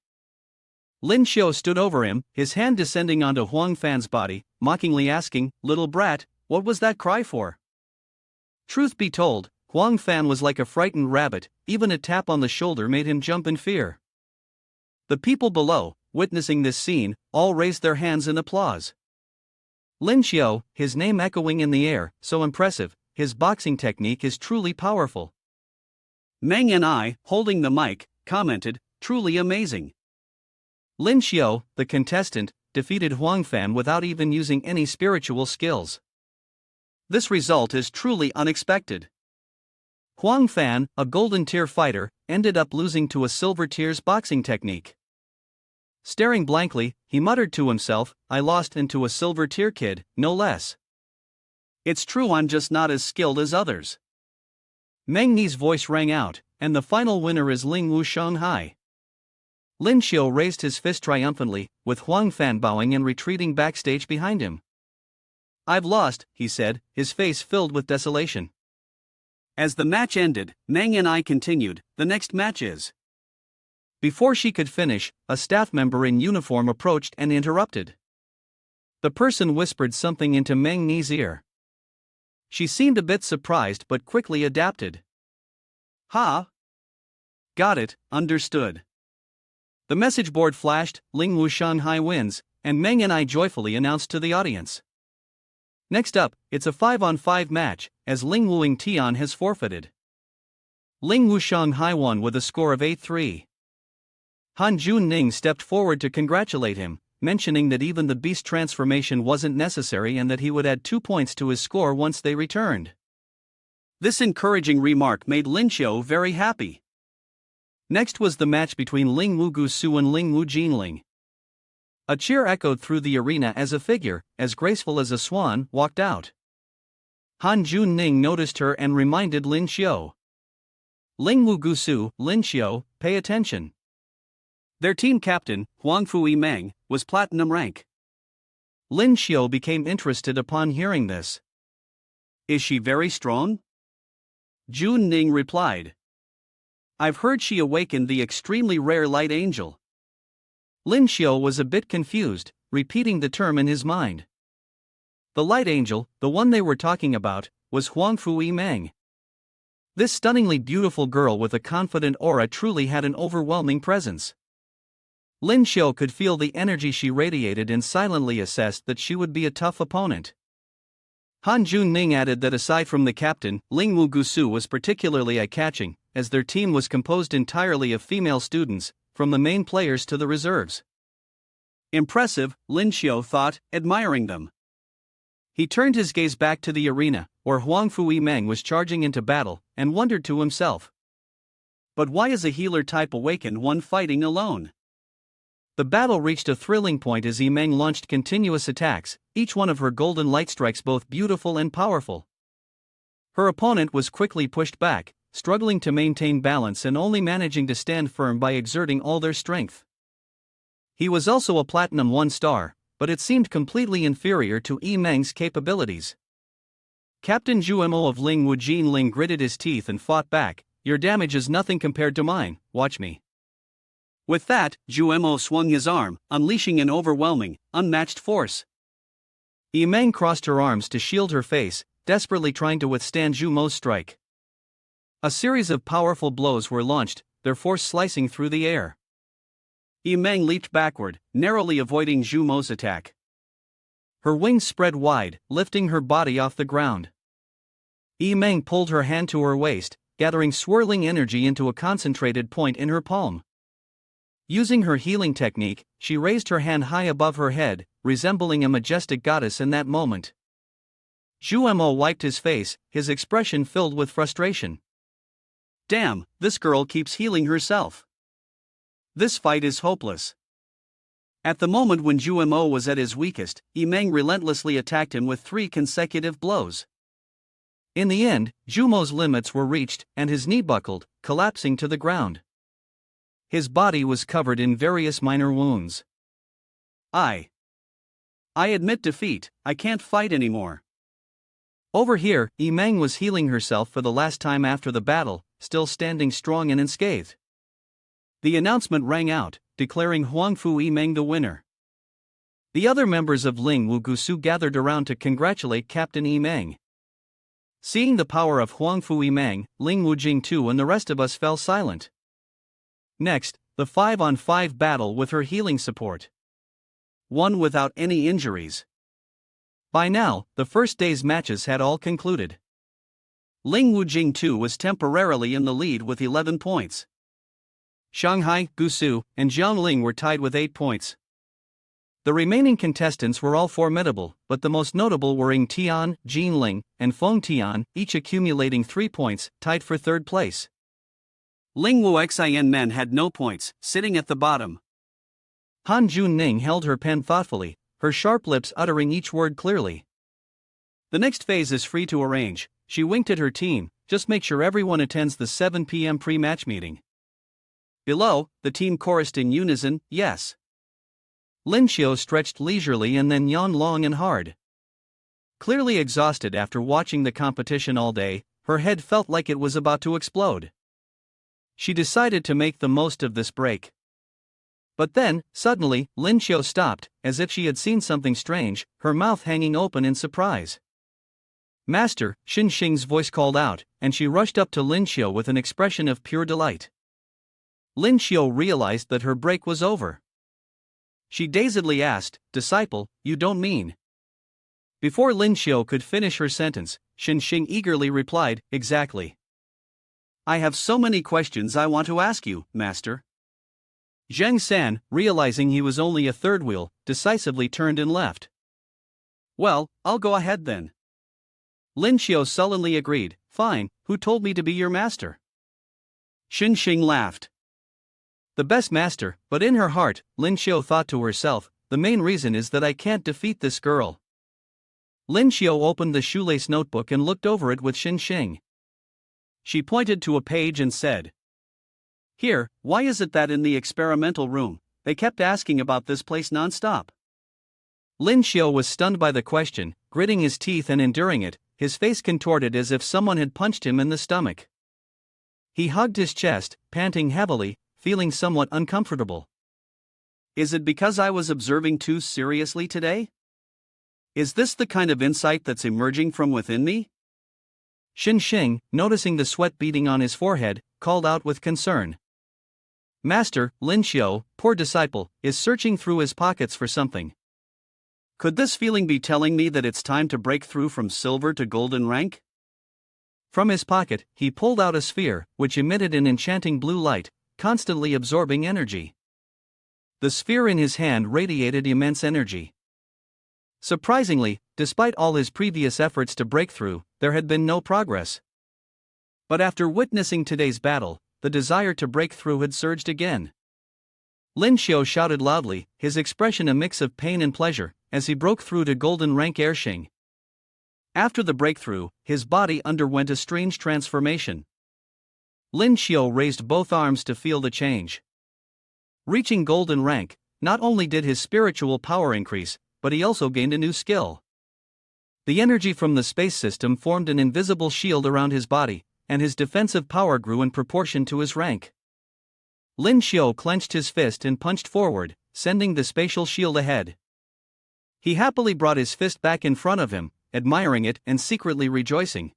Lin Xiu stood over him, his hand descending onto Huang Fan's body, mockingly asking, "Little brat, what was that cry for?" Truth be told, Huang Fan was like a frightened rabbit, even a tap on the shoulder made him jump in fear. The people below, witnessing this scene, all raised their hands in applause. Lin Xiu, his name echoing in the air, so impressive, his boxing technique is truly powerful. Meng and I, holding the mic, commented, "Truly amazing." Lin Xiu, the contestant, defeated Huang Fan without even using any spiritual skills. This result is truly unexpected. Huang Fan, a golden tier fighter, ended up losing to a silver tier's boxing technique. Staring blankly, he muttered to himself, "I lost into a silver tier kid, no less. It's true, I'm just not as skilled as others." Meng Ni's voice rang out, and the final winner is Ling Wu Shanghai. Lin Xiu raised his fist triumphantly, with Huang Fan bowing and retreating backstage behind him. "I've lost," he said, his face filled with desolation. As the match ended, Meng and I continued, "The next match is..." Before she could finish, a staff member in uniform approached and interrupted. The person whispered something into Meng Ni's ear. She seemed a bit surprised but quickly adapted. "Ha! Got it, understood." The message board flashed, "Ling Wu Shanghai wins," and Meng and I joyfully announced to the audience. Next up, it's a 5-on-5 match, as Ling Wuing Tian has forfeited. Ling Wu Shanghai won with a score of 8-3. Han Jun Ning stepped forward to congratulate him, mentioning that even the beast transformation wasn't necessary and that he would add 2 points to his score once they returned. This encouraging remark made Lin Xiu very happy. Next was the match between Ling Wu Gusu and Ling Wu Jinling. A cheer echoed through the arena as a figure, as graceful as a swan, walked out. Han Jun Ning noticed her and reminded Lin Xiu. "Ling Wu Gusu, Lin Xiu, pay attention." Their team captain, Huang Fui Meng, was platinum rank. Lin Xiu became interested upon hearing this. "Is she very strong?" Jun Ning replied. "I've heard she awakened the extremely rare light angel." Lin Xiu was a bit confused, repeating the term in his mind. The light angel, the one they were talking about, was Huang Fu Yimeng. This stunningly beautiful girl with a confident aura truly had an overwhelming presence. Lin Xiu could feel the energy she radiated and silently assessed that she would be a tough opponent. Han Junning added that aside from the captain, Ling Wu Gusu was particularly eye-catching, as their team was composed entirely of female students, from the main players to the reserves. Impressive, Lin Xiu thought, admiring them. He turned his gaze back to the arena, where Huang Fu Yimeng was charging into battle, and wondered to himself. But why is a healer type awakened one fighting alone? The battle reached a thrilling point as Yimeng launched continuous attacks, each one of her golden light strikes both beautiful and powerful. Her opponent was quickly pushed back, struggling to maintain balance and only managing to stand firm by exerting all their strength. He was also a Platinum 1-star, but it seemed completely inferior to Yimeng's capabilities. Captain Zhu Mo of Ling Wu Jinling gritted his teeth and fought back. "Your damage is nothing compared to mine, watch me." With that, Zhu Mo swung his arm, unleashing an overwhelming, unmatched force. Yimeng crossed her arms to shield her face, desperately trying to withstand Zhu Mo's strike. A series of powerful blows were launched, their force slicing through the air. Yimeng leaped backward, narrowly avoiding Zhu Mo's attack. Her wings spread wide, lifting her body off the ground. Yimeng pulled her hand to her waist, gathering swirling energy into a concentrated point in her palm. Using her healing technique, she raised her hand high above her head, resembling a majestic goddess in that moment. Zhu Mo wiped his face, his expression filled with frustration. "Damn, this girl keeps healing herself. This fight is hopeless." At the moment when Zhu Mo was at his weakest, Yimeng relentlessly attacked him with 3 consecutive blows. In the end, Zhu Mo's limits were reached, and his knee buckled, collapsing to the ground. His body was covered in various minor wounds. I admit defeat, I can't fight anymore." Over here, Yimeng was healing herself for the last time after the battle, still standing strong and unscathed. The announcement rang out, declaring Huang Fu Yimeng the winner. The other members of Ling Wu Gusu gathered around to congratulate Captain Yimeng. Seeing the power of Huang Fu Yimeng, Ling Wu Jingtu and the rest of us fell silent. Next, the 5-on-5 battle with her healing support. Won without any injuries. By now, the first day's matches had all concluded. Ling Wu Jingtu was temporarily in the lead with 11 points. Shanghai, Gusu, and Jiangling were tied with 8 points. The remaining contestants were all formidable, but the most notable were Ying Tian, Jinling, and Feng Tian, each accumulating 3 points, tied for third place. Ling Wu Xin Men had no points, sitting at the bottom. Han Junning held her pen thoughtfully, her sharp lips uttering each word clearly. "The next phase is free to arrange," she winked at her team, "just make sure everyone attends the 7 p.m. pre-match meeting." Below, the team chorused in unison, "Yes." Lin Xiu stretched leisurely and then yawned long and hard. Clearly exhausted after watching the competition all day, her head felt like it was about to explode. She decided to make the most of this break. But then, suddenly, Lin Xiu stopped, as if she had seen something strange, her mouth hanging open in surprise. "Master," Xin Xing's voice called out, and she rushed up to Lin Xiu with an expression of pure delight. Lin Xiu realized that her break was over. She dazedly asked, "Disciple, you don't mean?" Before Lin Xiu could finish her sentence, Xin Xing eagerly replied, "Exactly. I have so many questions I want to ask you, Master." Zheng San, realizing he was only a third wheel, decisively turned and left. "Well, I'll go ahead then." Lin Xiu sullenly agreed, "Fine, who told me to be your master?" Xin Xing laughed. "The best master," but in her heart, Lin Xiu thought to herself, "The main reason is that I can't defeat this girl." Lin Xiu opened the shoelace notebook and looked over it with Xin Xing. She pointed to a page and said, "Here, why is it that in the experimental room, they kept asking about this place non-stop?" Lin Xiu was stunned by the question, gritting his teeth and enduring it, his face contorted as if someone had punched him in the stomach. He hugged his chest, panting heavily, feeling somewhat uncomfortable. "Is it because I was observing too seriously today?" Is this the kind of insight that's emerging from within me? Xin Xing, noticing the sweat beading on his forehead, called out with concern. Master, Lin Xiu, poor disciple, is searching through his pockets for something. Could this feeling be telling me that it's time to break through from silver to golden rank? From his pocket, he pulled out a sphere, which emitted an enchanting blue light, constantly absorbing energy. The sphere in his hand radiated immense energy. Surprisingly, despite all his previous efforts to break through, there had been no progress. But after witnessing today's battle, the desire to break through had surged again. Lin Xiu shouted loudly, his expression a mix of pain and pleasure, as he broke through to golden rank Ershing. After the breakthrough, his body underwent a strange transformation. Lin Xiu raised both arms to feel the change. Reaching golden rank, not only did his spiritual power increase, but he also gained a new skill. The energy from the space system formed an invisible shield around his body, and his defensive power grew in proportion to his rank. Lin Xiu clenched his fist and punched forward, sending the spatial shield ahead. He happily brought his fist back in front of him, admiring it and secretly rejoicing.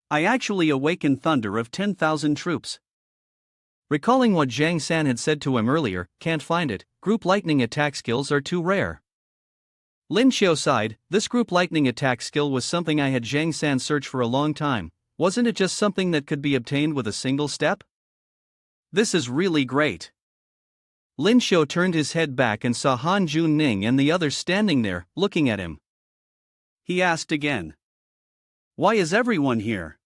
I actually awakened thunder of 10,000 troops. Recalling what Zhang San had said to him earlier, can't find it, group lightning attack skills are too rare. Lin Xiu sighed, this group lightning attack skill was something I had Zhang San search for a long time, wasn't it just something that could be obtained with a single step? This is really great. Lin Xiu turned his head back and saw Han Junning and the others standing there, looking at him. He asked again. Why is everyone here?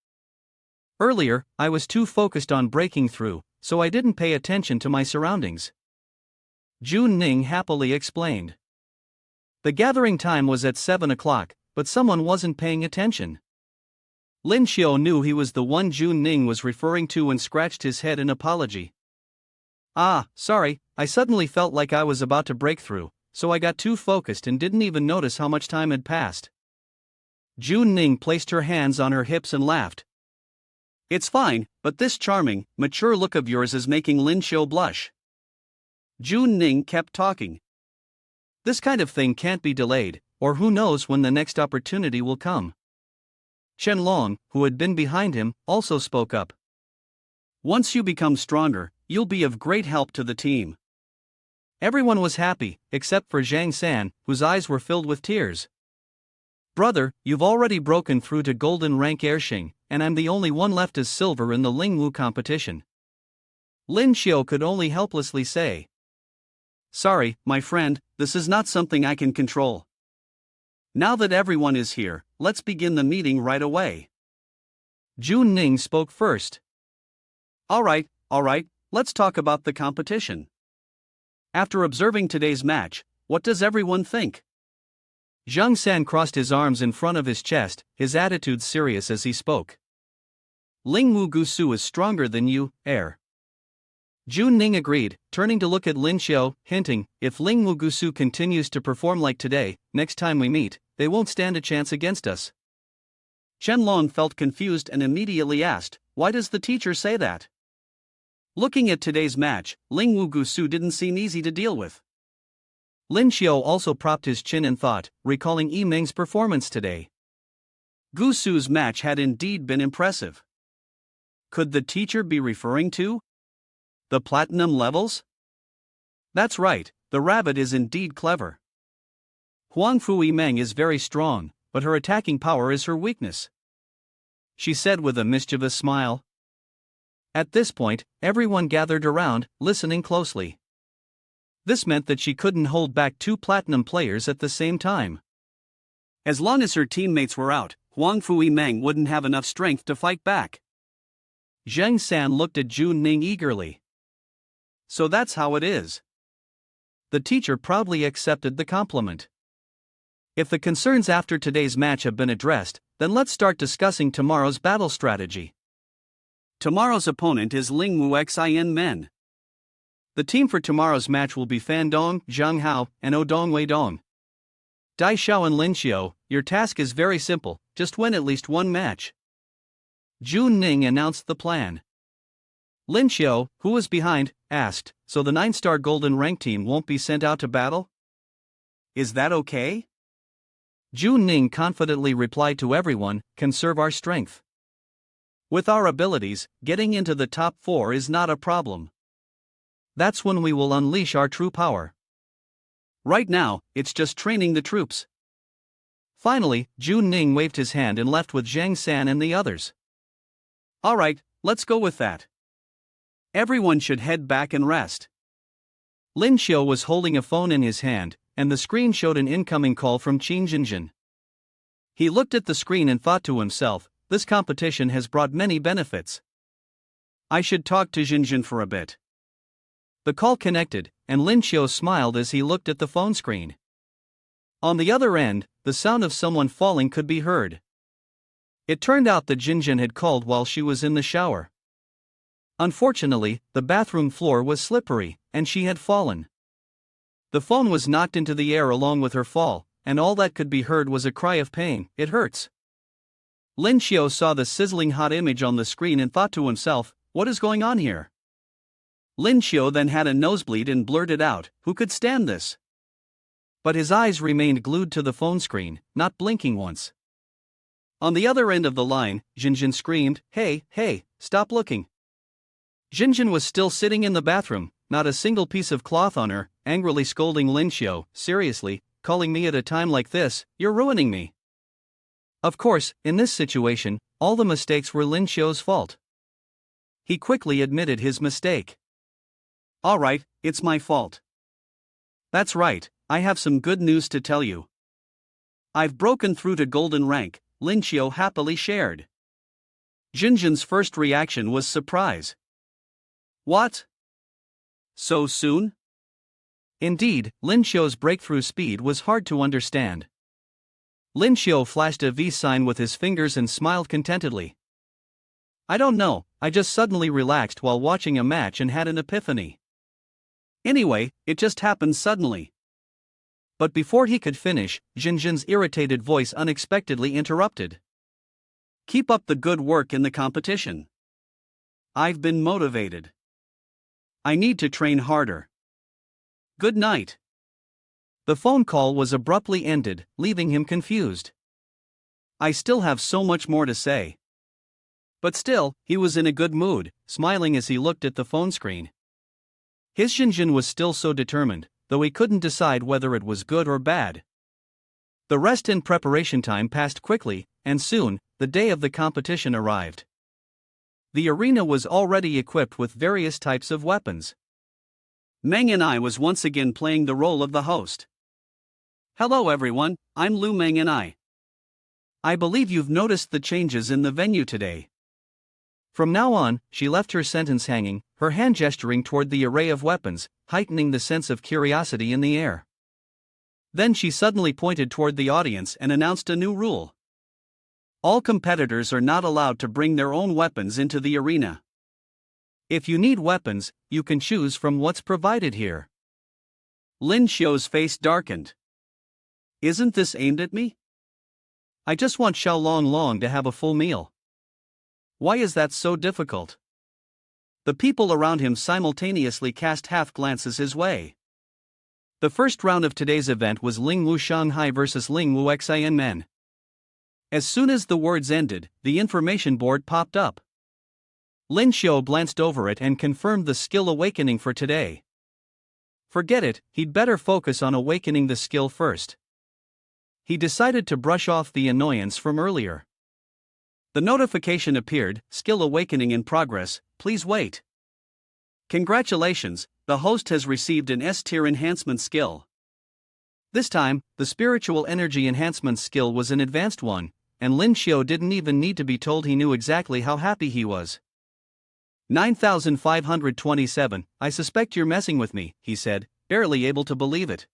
Earlier, I was too focused on breaking through, so I didn't pay attention to my surroundings. Junning happily explained. The gathering time was at 7 o'clock, but someone wasn't paying attention. Lin Xiu knew he was the one Junning was referring to and scratched his head in apology. Ah, sorry, I suddenly felt like I was about to break through, so I got too focused and didn't even notice how much time had passed. Junning placed her hands on her hips and laughed. It's fine, but this charming, mature look of yours is making Lin Xiu blush. Junning kept talking. This kind of thing can't be delayed, or who knows when the next opportunity will come. Shenlong, who had been behind him, also spoke up. Once you become stronger, you'll be of great help to the team. Everyone was happy, except for Zhang San, whose eyes were filled with tears. Brother, you've already broken through to golden rank Ershing, and I'm the only one left as silver in the Lingwu competition. Lin Xiu could only helplessly say. Sorry, my friend, this is not something I can control. Now that everyone is here, let's begin the meeting right away. Junning spoke first. Alright, let's talk about the competition. After observing today's match, what does everyone think? Zhang San crossed his arms in front of his chest, his attitude serious as he spoke. Lingwu Gusu is stronger than you, heir. Junning agreed, turning to look at Lin Xiu, hinting, if Lingwu Gusu continues to perform like today, next time we meet, they won't stand a chance against us. Shenlong felt confused and immediately asked, why does the teacher say that? Looking at today's match, Lingwu Gusu didn't seem easy to deal with. Lin Xiu also propped his chin in thought, recalling Yiming's performance today. Gusu's match had indeed been impressive. Could the teacher be referring to the platinum levels? That's right, the rabbit is indeed clever. Huangfu Yiming is very strong, but her attacking power is her weakness, she said with a mischievous smile. At this point, everyone gathered around, listening closely. This meant that she couldn't hold back two platinum players at the same time. As long as her teammates were out, Huangfu Yiming wouldn't have enough strength to fight back. Zhang San looked at Junning eagerly. So that's how it is. The teacher proudly accepted the compliment. If the concerns after today's match have been addressed, then let's start discussing tomorrow's battle strategy. Tomorrow's opponent is Lingwu Xin Men. The team for tomorrow's match will be Fan Dong, Zhang Hao, and Odong Weidong. Dai Xiao and Lin Xiu, your task is very simple, just win at least one match. Junning announced the plan. Lin Xiu, who was behind, asked, so the 9-star golden rank team won't be sent out to battle? Is that okay? Zhu Ning confidently replied to everyone, conserve our strength. With our abilities, getting into the top 4 is not a problem. That's when we will unleash our true power. Right now, it's just training the troops. Finally, Zhu Ning waved his hand and left with Zhang San and the others. Alright, let's go with that. Everyone should head back and rest. Lin Xiu was holding a phone in his hand, and the screen showed an incoming call from Qin Jinjin. He looked at the screen and thought to himself, this competition has brought many benefits. I should talk to Jinjin for a bit. The call connected, and Lin Xiu smiled as he looked at the phone screen. On the other end, the sound of someone falling could be heard. It turned out that Jinjin had called while she was in the shower. Unfortunately, the bathroom floor was slippery, and she had fallen. The phone was knocked into the air along with her fall, and all that could be heard was a cry of pain, "It hurts." Lin Xiu saw the sizzling hot image on the screen and thought to himself, what is going on here? Lin Xiu then had a nosebleed and blurted out, who could stand this? But his eyes remained glued to the phone screen, not blinking once. On the other end of the line, Jinjin screamed, hey, stop looking. Jinjin was still sitting in the bathroom, not a single piece of cloth on her, angrily scolding Lin Xiu, seriously, calling me at a time like this, you're ruining me. Of course, in this situation, all the mistakes were Lin Xiu's fault. He quickly admitted his mistake. Alright, it's my fault. That's right, I have some good news to tell you. I've broken through to golden rank, Lin Xiu happily shared. Jinjin's first reaction was surprise. What? So soon? Indeed, Lin Xiu's breakthrough speed was hard to understand. Lin Xiu flashed a V sign with his fingers and smiled contentedly. I don't know, I just suddenly relaxed while watching a match and had an epiphany. Anyway, it just happened suddenly. But before he could finish, Jinjin's irritated voice unexpectedly interrupted. Keep up the good work in the competition. I've been motivated. I need to train harder. Good night. The phone call was abruptly ended, leaving him confused. I still have so much more to say. But still, he was in a good mood, smiling as he looked at the phone screen. His Jinjin was still so determined, though he couldn't decide whether it was good or bad. The rest and preparation time passed quickly, and soon, the day of the competition arrived. The arena was already equipped with various types of weapons. Meng and I was once again playing the role of the host. Hello everyone, I'm Lu Meng and I believe you've noticed the changes in the venue today. From now on, she left her sentence hanging, her hand gesturing toward the array of weapons, heightening the sense of curiosity in the air. Then she suddenly pointed toward the audience and announced a new rule. All competitors are not allowed to bring their own weapons into the arena. If you need weapons, you can choose from what's provided here. Lin Xiu's face darkened. Isn't this aimed at me? I just want Xiao Long Long to have a full meal. Why is that so difficult? The people around him simultaneously cast half glances his way. The first round of today's event was Ling Wu Shanghai vs Ling Wu Xian Men. As soon as the words ended, the information board popped up. Lin Xiu glanced over it and confirmed the skill awakening for today. Forget it, he'd better focus on awakening the skill first. He decided to brush off the annoyance from earlier. The notification appeared, skill awakening in progress, please wait. Congratulations, the host has received an S-tier enhancement skill. This time, the spiritual energy enhancement skill was an advanced one, and Lin Xiu didn't even need to be told he knew exactly how happy he was. 9527, I suspect you're messing with me, he said, barely able to believe it.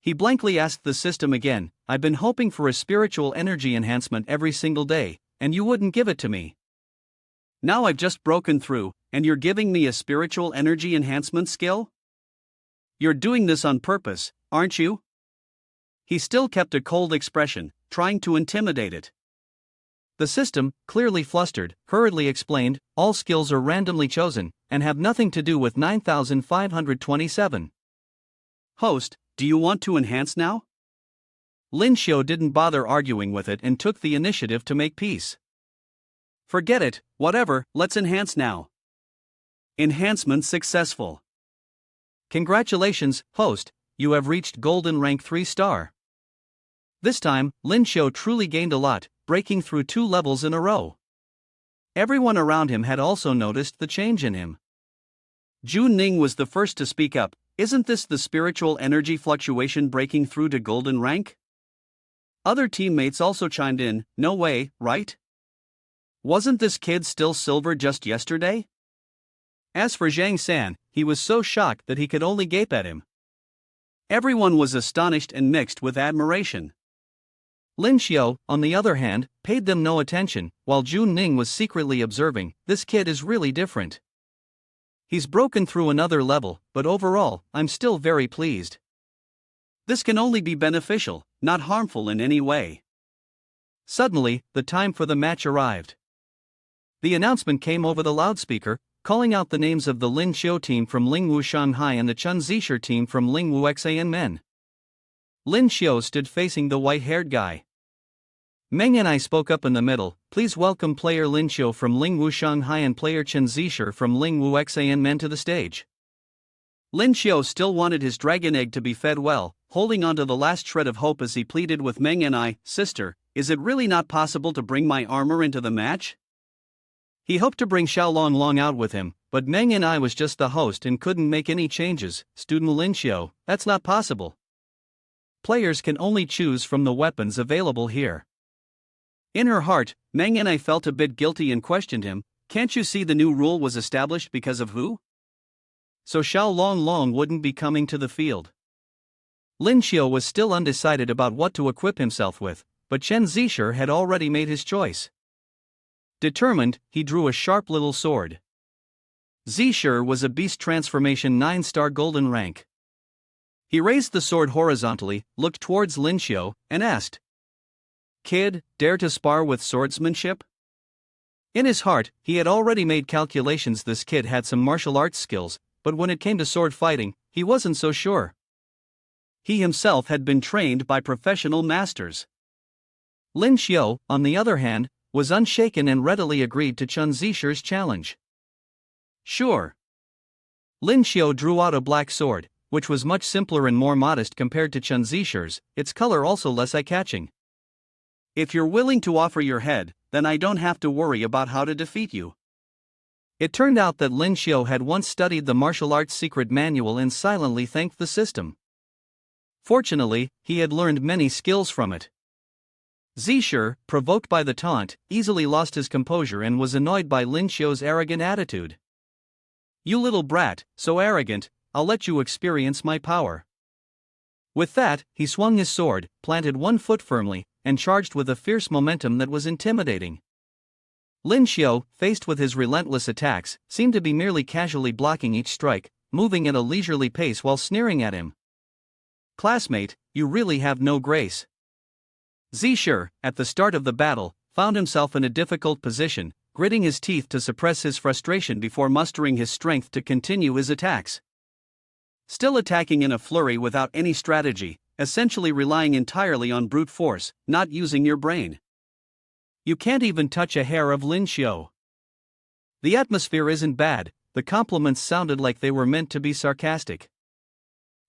He blankly asked the system again, I've been hoping for a spiritual energy enhancement every single day, and you wouldn't give it to me. Now I've just broken through, and you're giving me a spiritual energy enhancement skill? You're doing this on purpose, aren't you? He still kept a cold expression, trying to intimidate it. The system, clearly flustered, hurriedly explained, all skills are randomly chosen, and have nothing to do with 9527. Host, do you want to enhance now? Lin Xiu didn't bother arguing with it and took the initiative to make peace. Forget it, whatever, let's enhance now. Enhancement successful. Congratulations, host, you have reached Golden Rank 3-star. This time, Lin Xiu truly gained a lot, breaking through 2 levels in a row. Everyone around him had also noticed the change in him. Zhu Ning was the first to speak up. Isn't this the spiritual energy fluctuation breaking through to Golden Rank? Other teammates also chimed in, no way, right? Wasn't this kid still silver just yesterday? As for Zhang San, he was so shocked that he could only gape at him. Everyone was astonished and mixed with admiration. Lin Xiu, on the other hand, paid them no attention, while Zhu Ning was secretly observing, this kid is really different. He's broken through another level, but overall, I'm still very pleased. This can only be beneficial, not harmful in any way. Suddenly, the time for the match arrived. The announcement came over the loudspeaker, calling out the names of the Lin Xiu team from Lingwu Shanghai and the Chen Zisher team from Lingwu Xan Men. Lin Xiu stood facing the white-haired guy. Meng and I spoke up in the middle, please welcome player Lin Xiu from Lingwu Shanghai and player Chen Zisher from Lingwu Xan Men to the stage. Lin Xiu still wanted his dragon egg to be fed well, holding on to the last shred of hope as he pleaded with Meng and I, sister, is it really not possible to bring my armor into the match? He hoped to bring Xiao Long out with him, but Meng and I was just the host and couldn't make any changes. Student Lin Xiu, that's not possible. Players can only choose from the weapons available here. In her heart, Meng and I felt a bit guilty and questioned him, can't you see the new rule was established because of who? So Xiao Long wouldn't be coming to the field. Lin Xiu was still undecided about what to equip himself with, but Chen Zisher had already made his choice. Determined, he drew a sharp little sword. Zisher was a beast transformation 9-star golden rank. He raised the sword horizontally, looked towards Lin Xiu, and asked, kid, dare to spar with swordsmanship? In his heart, he had already made calculations this kid had some martial arts skills, but when it came to sword fighting, he wasn't so sure. He himself had been trained by professional masters. Lin Xiu, on the other hand, was unshaken and readily agreed to Chen Zisher's challenge. Sure. Lin Xiu drew out a black sword, which was much simpler and more modest compared to Chen Zisher's, its color also less eye-catching. If you're willing to offer your head, then I don't have to worry about how to defeat you. It turned out that Lin Xiu had once studied the martial arts secret manual and silently thanked the system. Fortunately, he had learned many skills from it. Zisher, provoked by the taunt, easily lost his composure and was annoyed by Lin Xiu's arrogant attitude. You little brat, so arrogant, I'll let you experience my power. With that, he swung his sword, planted one foot firmly, and charged with a fierce momentum that was intimidating. Lin Xiu, faced with his relentless attacks, seemed to be merely casually blocking each strike, moving at a leisurely pace while sneering at him. Classmate, you really have no grace. Zisher, at the start of the battle, found himself in a difficult position, gritting his teeth to suppress his frustration before mustering his strength to continue his attacks. Still attacking in a flurry without any strategy, essentially relying entirely on brute force, not using your brain. You can't even touch a hair of Lin Xiu. The atmosphere isn't bad, the compliments sounded like they were meant to be sarcastic.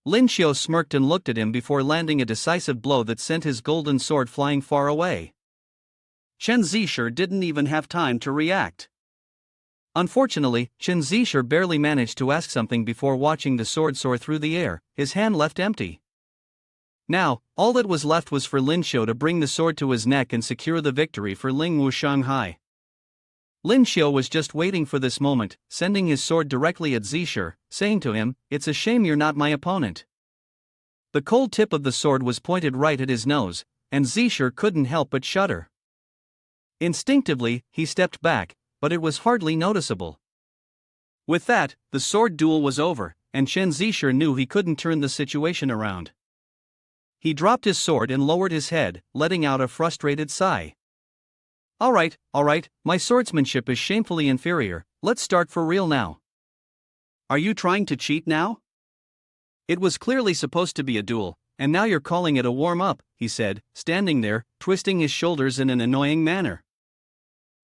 Lin Xiu smirked and looked at him before landing a decisive blow that sent his golden sword flying far away. Chen Zisher didn't even have time to react. Unfortunately, Chen Zisher barely managed to ask something before watching the sword soar through the air, his hand left empty. Now, all that was left was for Lin Xiu to bring the sword to his neck and secure the victory for Lingwu Shanghai. Lin Xiu was just waiting for this moment, sending his sword directly at Zisher, saying to him, it's a shame you're not my opponent. The cold tip of the sword was pointed right at his nose, and Zisher couldn't help but shudder. Instinctively, he stepped back, but it was hardly noticeable. With that, the sword duel was over, and Chen Zisher knew he couldn't turn the situation around. He dropped his sword and lowered his head, letting out a frustrated sigh. All right, my swordsmanship is shamefully inferior, let's start for real now. Are you trying to cheat now? It was clearly supposed to be a duel, And now you're calling it a warm-up, he said, standing there, twisting his shoulders in an annoying manner.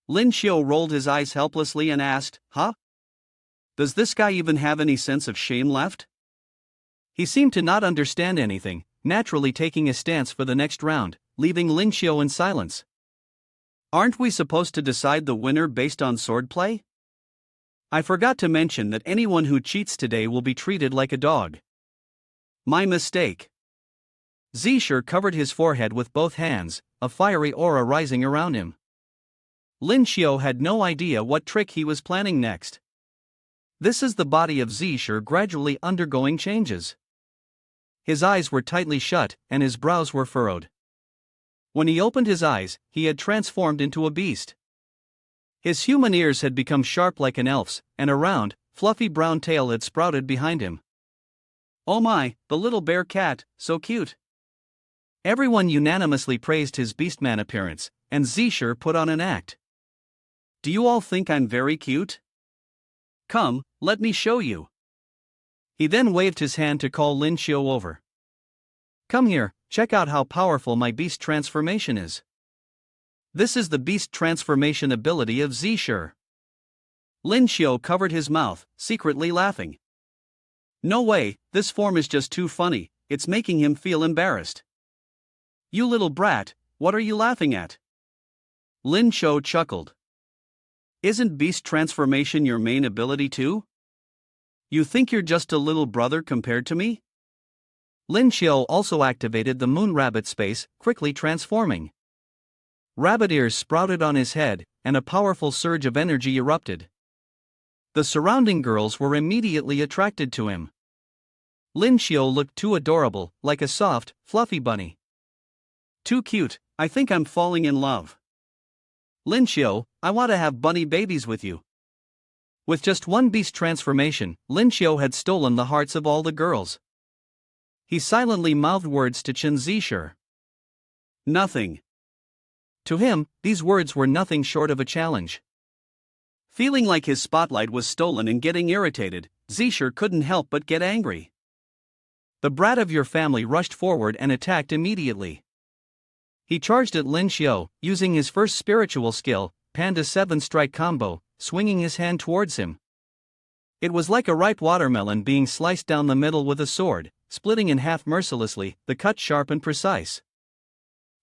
Lin Xiu rolled his eyes helplessly and asked, "Huh? Does this guy even have any sense of shame left?" He seemed to not understand anything, naturally taking a stance for the next round, leaving Lin Xiu in silence. "Aren't we supposed to decide the winner based on swordplay? I forgot to mention that anyone who cheats today will be treated like a dog." "My mistake." Zisher covered his forehead with both hands, a fiery aura rising around him. Lin Xiu had no idea what trick he was planning next. This is the body of Zisher gradually undergoing changes. His eyes were tightly shut, and his brows were furrowed. When he opened his eyes, he had transformed into a beast. His human ears had become sharp like an elf's, and a round, fluffy brown tail had sprouted behind him. "Oh my, the little bear cat, so cute." Everyone unanimously praised his beastman appearance, and Zisher put on an act. "Do you all think I'm very cute? Come, let me show you." He then waved his hand to call Lin Xiu over. "Come here, check out how powerful my beast transformation is." This is the beast transformation ability of Zisher. Lin Xiu covered his mouth, secretly laughing. "No way, this form is just too funny, it's making him feel embarrassed." "You little brat, what are you laughing at?" Lin Xiu chuckled. "Isn't beast transformation your main ability too? You think you're just a little brother compared to me?" Lin Xiu also activated the moon rabbit space, quickly transforming. Rabbit ears sprouted on his head, and a powerful surge of energy erupted. The surrounding girls were immediately attracted to him. Lin Xiu looked too adorable, like a soft, fluffy bunny. "Too cute, I think I'm falling in love. Lin Xiu, I want to have bunny babies with you." With just one beast transformation, Lin Xiu had stolen the hearts of all the girls. He silently mouthed words to Chen Zisher. Nothing. To him, these words were nothing short of a challenge. Feeling like his spotlight was stolen and getting irritated, Zisher couldn't help but get angry. The brat of your family rushed forward and attacked immediately. He charged at Lin Xiu, using his first spiritual skill, Panda 7-strike combo, swinging his hand towards him. It was like a ripe watermelon being sliced down the middle with a sword, splitting in half mercilessly, the cut sharp and precise.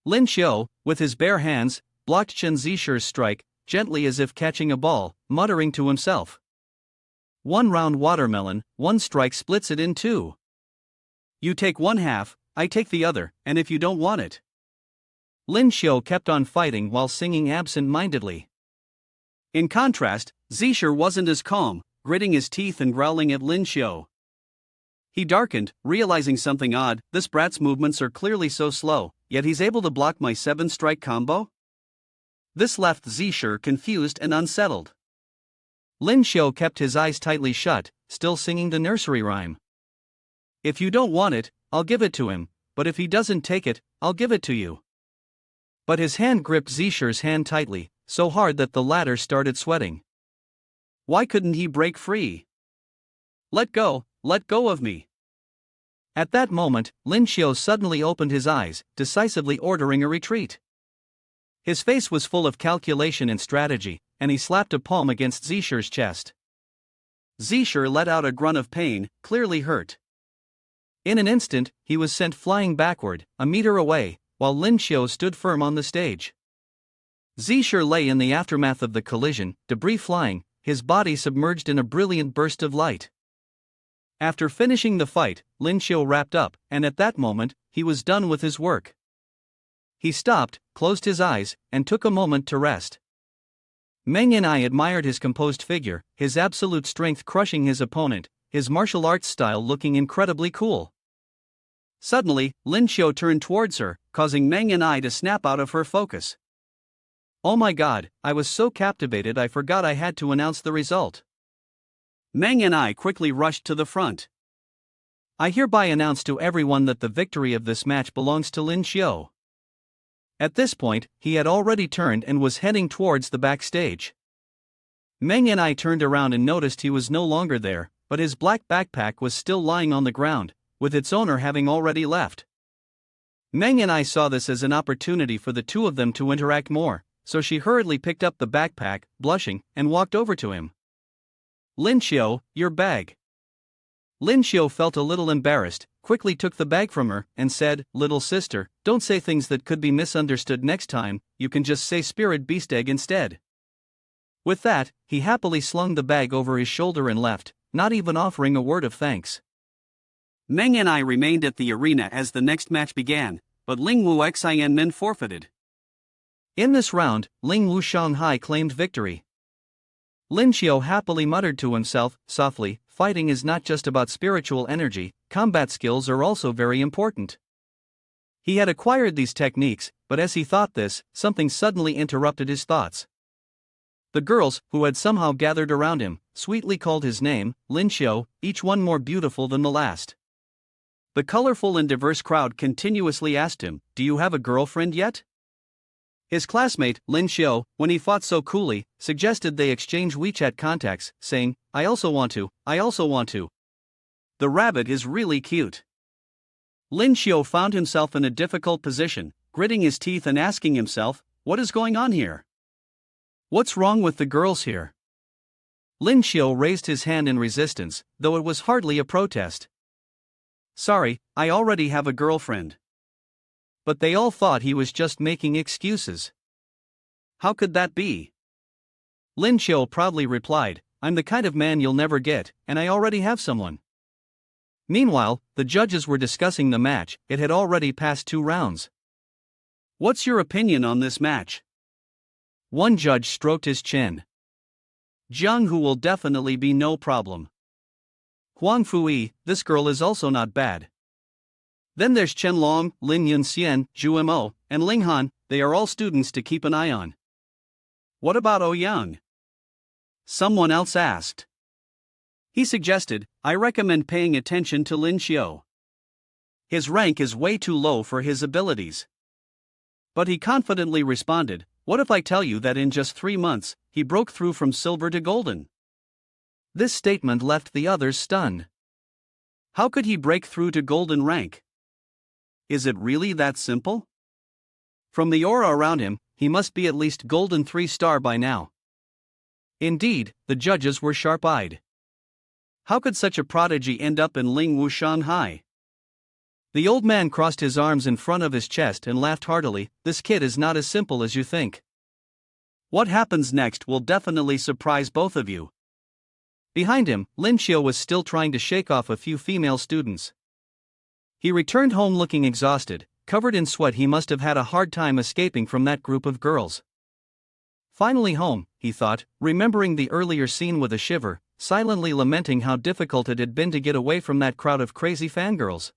Lin Xiu, with his bare hands, blocked Chen Zisher's strike, gently as if catching a ball, muttering to himself. "One round watermelon, one strike splits it in two. You take one half, I take the other, and if you don't want it." Lin Xiu kept on fighting while singing absent-mindedly. In contrast, Zisher wasn't as calm, gritting his teeth and growling at Lin Xiu. He darkened, realizing something odd. This brat's movements are clearly so slow, yet he's able to block my 7-strike combo? This left Zisher confused and unsettled. Lin Xiu kept his eyes tightly shut, still singing the nursery rhyme. "If you don't want it, I'll give it to him, but if he doesn't take it, I'll give it to you." But his hand gripped Zisher's hand tightly, so hard that the latter started sweating. Why couldn't he break free? Let go of me." At that moment, Lin Xiu suddenly opened his eyes, decisively ordering a retreat. His face was full of calculation and strategy, and he slapped a palm against Zisher's chest. Zisher let out a grunt of pain, clearly hurt. In an instant, he was sent flying backward, a meter away, while Lin Xiu stood firm on the stage. Zisher lay in the aftermath of the collision, debris flying, his body submerged in a brilliant burst of light. After finishing the fight, Lin Xiu wrapped up, and at that moment, he was done with his work. He stopped, closed his eyes, and took a moment to rest. Meng and I admired his composed figure, his absolute strength crushing his opponent, his martial arts style looking incredibly cool. Suddenly, Lin Xiu turned towards her, causing Meng and I to snap out of her focus. Oh my god, I was so captivated I forgot I had to announce the result. Meng and I quickly rushed to the front. I hereby announce to everyone that the victory of this match belongs to Lin Xiu. At this point, he had already turned and was heading towards the backstage. Meng and I turned around and noticed he was no longer there, but his black backpack was still lying on the ground, with its owner having already left. Meng and I saw this as an opportunity for the two of them to interact more, so she hurriedly picked up the backpack, blushing, and walked over to him. Lin Xiu, your bag. Lin Xiu felt a little embarrassed, quickly took the bag from her, and said, "Little sister, don't say things that could be misunderstood next time, you can just say spirit beast egg instead." With that, he happily slung the bag over his shoulder and left, not even offering a word of thanks. Meng and I remained at the arena as the next match began, but Ling Wu Xian Min forfeited. In this round, Ling Wu Shanghai claimed victory. Lin Xiu happily muttered to himself, softly, fighting is not just about spiritual energy, combat skills are also very important. He had acquired these techniques, but as he thought this, something suddenly interrupted his thoughts. The girls, who had somehow gathered around him, sweetly called his name, Lin Xiu, each one more beautiful than the last. The colorful and diverse crowd continuously asked him, "Do you have a girlfriend yet?" His classmate, Lin Xiu, when he fought so coolly, suggested they exchange WeChat contacts, saying, I also want to. The rabbit is really cute." Lin Xiu found himself in a difficult position, gritting his teeth and asking himself, what is going on here? What's wrong with the girls here? Lin Xiu raised his hand in resistance, though it was hardly a protest. "Sorry, I already have a girlfriend." But they all thought he was just making excuses. How could that be? Lin Xiu proudly replied, "I'm the kind of man you'll never get, and I already have someone." Meanwhile, the judges were discussing the match, it had already passed 2 rounds. "What's your opinion on this match?" One judge stroked his chin. "Jiang Hu will definitely be no problem. Huang Fui, this girl is also not bad. Then there's Chen Long, Lin Yunxian, Zhu Mo, and Ling Han, they are all students to keep an eye on." "What about Ouyang?" someone else asked. He suggested, "I recommend paying attention to Lin Xiu. His rank is way too low for his abilities." But he confidently responded, "What if I tell you that in just 3 months, he broke through from silver to golden?" This statement left the others stunned. How could he break through to golden rank? Is it really that simple? From the aura around him, he must be at least golden 3-star by now. Indeed, the judges were sharp-eyed. How could such a prodigy end up in Ling Wu Shanghai? The old man crossed his arms in front of his chest and laughed heartily, "This kid is not as simple as you think. What happens next will definitely surprise both of you." Behind him, Lin Xiu was still trying to shake off a few female students. He returned home looking exhausted, covered in sweat. He must have had a hard time escaping from that group of girls. Finally home, he thought, remembering the earlier scene with a shiver, silently lamenting how difficult it had been to get away from that crowd of crazy fangirls.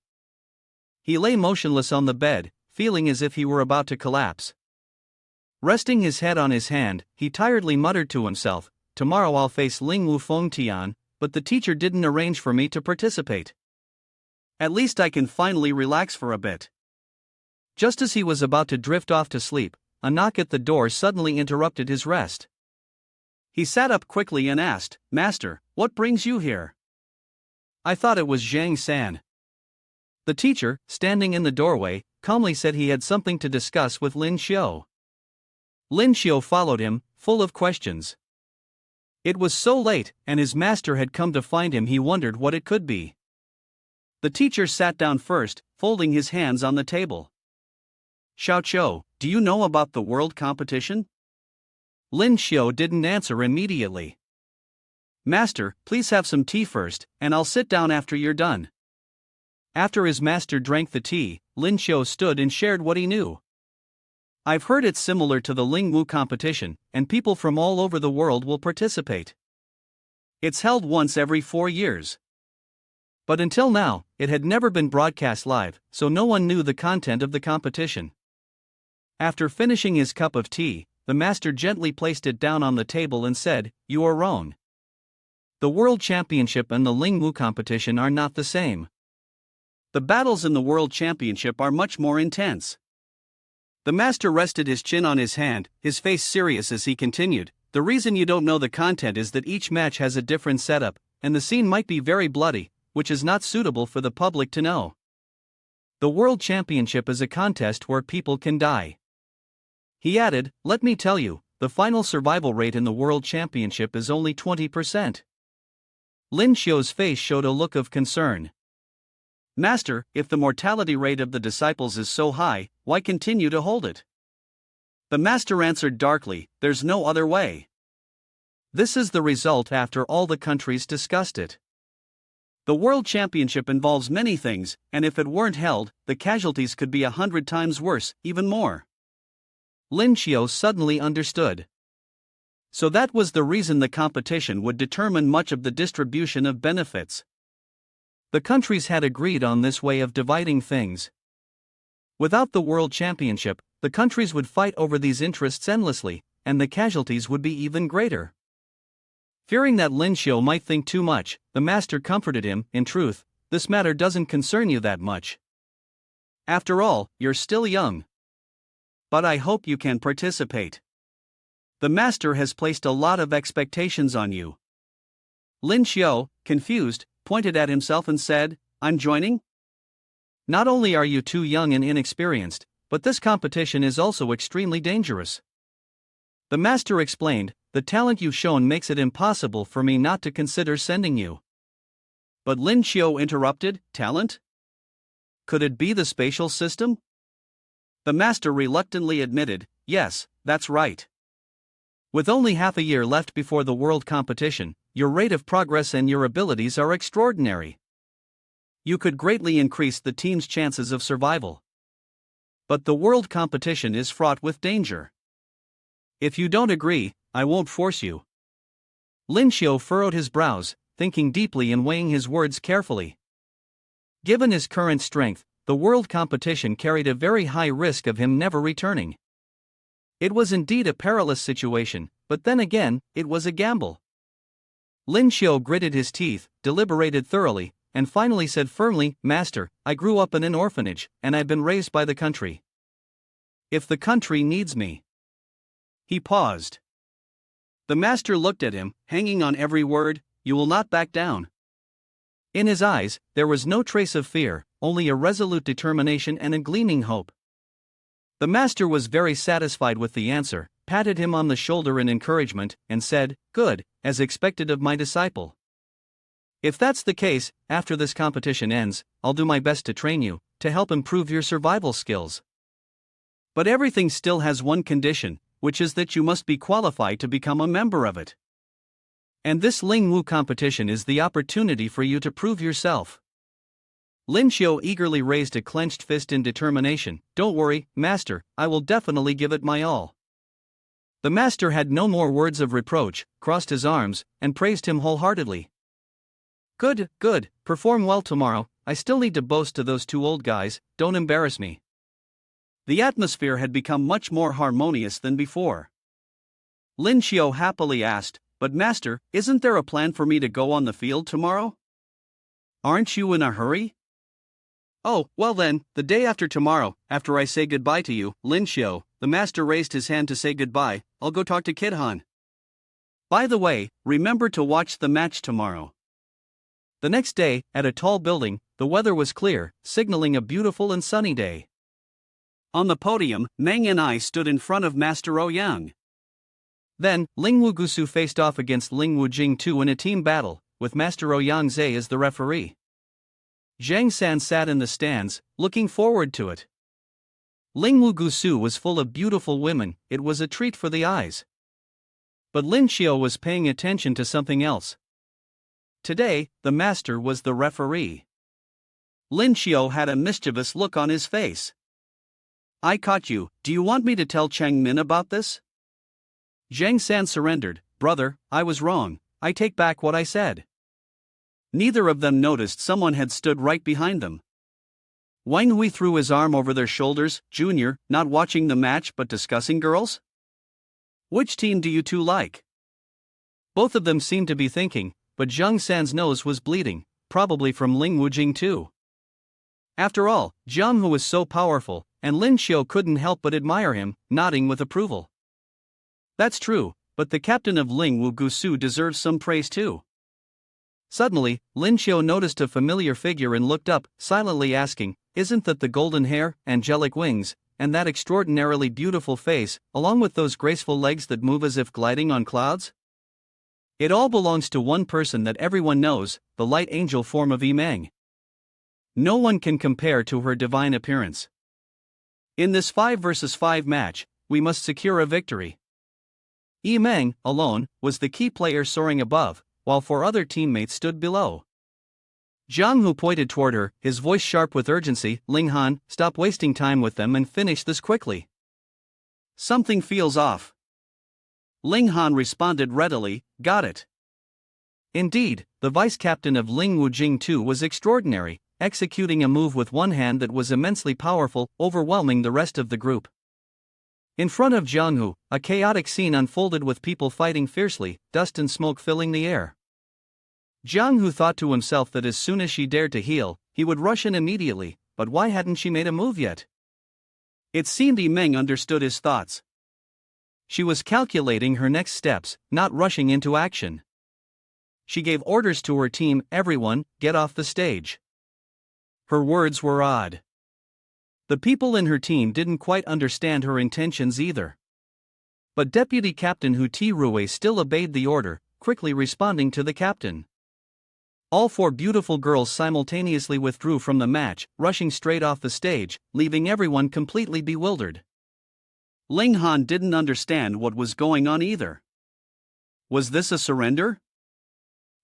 He lay motionless on the bed, feeling as if he were about to collapse. Resting his head on his hand, he tiredly muttered to himself, "Tomorrow I'll face Ling Wu Fengtian, but the teacher didn't arrange for me to participate. At least I can finally relax for a bit." Just as he was about to drift off to sleep, a knock at the door suddenly interrupted his rest. He sat up quickly and asked, "Master, what brings you here?" "I thought it was Zhang San." The teacher, standing in the doorway, calmly said he had something to discuss with Lin Xiu. Lin Xiu followed him, full of questions. It was so late, and his master had come to find him. He wondered what it could be. The teacher sat down first, folding his hands on the table. "Xiao Qiu, do you know about the world competition?" Lin Xiu didn't answer immediately. "Master, please have some tea first, and I'll sit down after you're done." After his master drank the tea, Lin Xiu stood and shared what he knew. "I've heard it's similar to the Ling Wu competition, and people from all over the world will participate. It's held once every 4 years. But until now, it had never been broadcast live, so no one knew the content of the competition." After finishing his cup of tea, the master gently placed it down on the table and said, "You are wrong. The World Championship and the Ling Wu competition are not the same. The battles in the World Championship are much more intense." The master rested his chin on his hand, his face serious as he continued, "The reason you don't know the content is that each match has a different setup, and the scene might be very bloody, which is not suitable for the public to know. The World Championship is a contest where people can die. He added, let me tell you, the final survival rate in the World Championship is only 20%. Lin Xiu's face showed a look of concern. Master, if the mortality rate of the disciples is so high, why continue to hold it? The master answered darkly, there's no other way. This is the result after all the countries discussed it. The World Championship involves many things, and if it weren't held, the casualties could be 100 times worse, even more. Lin Xiu suddenly understood. So that was the reason the competition would determine much of the distribution of benefits. The countries had agreed on this way of dividing things. Without the World Championship, the countries would fight over these interests endlessly, and the casualties would be even greater. Fearing that Lin Xiu might think too much, the master comforted him, in truth, this matter doesn't concern you that much. After all, you're still young. But I hope you can participate. The master has placed a lot of expectations on you. Lin Xiu, confused, pointed at himself and said, I'm joining? Not only are you too young and inexperienced, but this competition is also extremely dangerous. The master explained, the talent you've shown makes it impossible for me not to consider sending you. But Lin Xiu interrupted, talent? Could it be the spatial system? The master reluctantly admitted, yes, that's right. With only half a year left before the world competition, your rate of progress and your abilities are extraordinary. You could greatly increase the team's chances of survival. But the world competition is fraught with danger. If you don't agree, I won't force you. Lin Xiu furrowed his brows, thinking deeply and weighing his words carefully. Given his current strength, the world competition carried a very high risk of him never returning. It was indeed a perilous situation, but then again, it was a gamble. Lin Xiu gritted his teeth, deliberated thoroughly, and finally said firmly, Master, I grew up in an orphanage, and I've been raised by the country. If the country needs me. He paused. The master looked at him, hanging on every word, you will not back down. In his eyes, there was no trace of fear, only a resolute determination and a gleaming hope. The master was very satisfied with the answer, patted him on the shoulder in encouragement, and said, good, as expected of my disciple. If that's the case, after this competition ends, I'll do my best to train you, to help improve your survival skills. But everything still has one condition, which is that you must be qualified to become a member of it. And this Ling Wu competition is the opportunity for you to prove yourself. Lin Xiu eagerly raised a clenched fist in determination. Don't worry, master, I will definitely give it my all. The master had no more words of reproach, crossed his arms, and praised him wholeheartedly. Good, good, perform well tomorrow, I still need to boast to those two old guys, don't embarrass me. The atmosphere had become much more harmonious than before. Lin Xiu happily asked, but master, isn't there a plan for me to go on the field tomorrow? Aren't you in a hurry? Oh, well then, the day after tomorrow, after I say goodbye to you, Lin Xiu, the master raised his hand to say goodbye, I'll go talk to Kid Han. By the way, remember to watch the match tomorrow. The next day, at a tall building, the weather was clear, signaling a beautiful and sunny day. On the podium, Meng and I stood in front of Master Ouyang. Then, Ling Wu Gusu faced off against Ling Wu Jingtu in a team battle, with Master Ouyang Zhe as the referee. Zhang San sat in the stands, looking forward to it. Ling Wu Gusu was full of beautiful women, it was a treat for the eyes. But Lin Xiu was paying attention to something else. Today, the master was the referee. Lin Xiu had a mischievous look on his face. I caught you, do you want me to tell Chang Min about this? Zhang San surrendered, brother, I was wrong, I take back what I said. Neither of them noticed someone had stood right behind them. Wang Hui threw his arm over their shoulders, Junior, not watching the match but discussing girls? Which team do you two like? Both of them seemed to be thinking, but Zhang San's nose was bleeding, probably from Ling Wu Jing too. After all, Jiang Hu was so powerful, and Lin Xiu couldn't help but admire him, nodding with approval. That's true, but the captain of Ling Wu Gusu deserves some praise too. Suddenly, Lin Xiu noticed a familiar figure and looked up, silently asking, "Isn't that the golden hair, angelic wings, and that extraordinarily beautiful face, along with those graceful legs that move as if gliding on clouds? It all belongs to one person that everyone knows, the light angel form of Meng. No one can compare to her divine appearance. In this 5 versus 5 match, we must secure a victory." Meng, alone, was the key player soaring above, while 4 other teammates stood below. Jiang Hu pointed toward her, his voice sharp with urgency. "Ling Han, stop wasting time with them and finish this quickly. Something feels off." Ling Han responded readily, "Got it." Indeed, the vice captain of Ling Wujing too was extraordinary, executing a move with one hand that was immensely powerful, overwhelming the rest of the group. In front of Jiang Hu, a chaotic scene unfolded with people fighting fiercely, dust and smoke filling the air. Jiang Hu thought to himself that as soon as she dared to heal, he would rush in immediately, but why hadn't she made a move yet? It seemed Meng understood his thoughts. She was calculating her next steps, not rushing into action. She gave orders to her team, "Everyone, get off the stage." Her words were odd. The people in her team didn't quite understand her intentions either. But Deputy Captain Hu Ti-Rui still obeyed the order, quickly responding to the captain. All 4 beautiful girls simultaneously withdrew from the match, rushing straight off the stage, leaving everyone completely bewildered. Ling Han didn't understand what was going on either. Was this a surrender?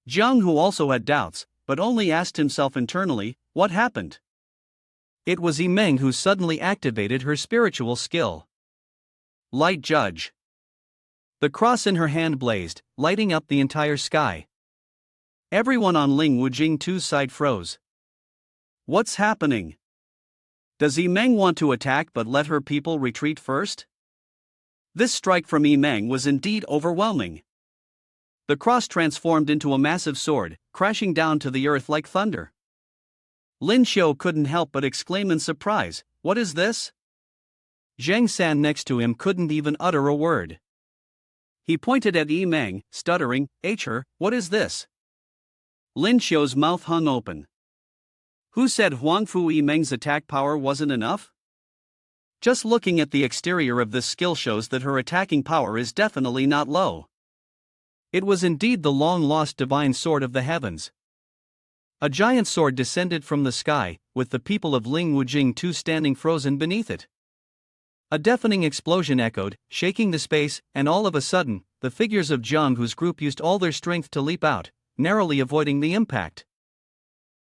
Jiang Hu also had doubts, but only asked himself internally, what happened? It was Meng who suddenly activated her spiritual skill. Light Judge. The cross in her hand blazed, lighting up the entire sky. Everyone on Ling Wujing 2's side froze. What's happening? Does Meng want to attack but let her people retreat first? This strike from Meng was indeed overwhelming. The cross transformed into a massive sword, crashing down to the earth like thunder. Lin Xiu couldn't help but exclaim in surprise, "What is this?" Zhang San next to him couldn't even utter a word. He pointed at Meng, stuttering, "Her, what is this?" Lin Xiu's mouth hung open. Who said Huangfu Meng's attack power wasn't enough? Just looking at the exterior of this skill shows that her attacking power is definitely not low. It was indeed the long-lost divine sword of the heavens. A giant sword descended from the sky, with the people of Ling Wujing 2 standing frozen beneath it. A deafening explosion echoed, shaking the space, and all of a sudden, the figures of Jiang Hu's group used all their strength to leap out, narrowly avoiding the impact.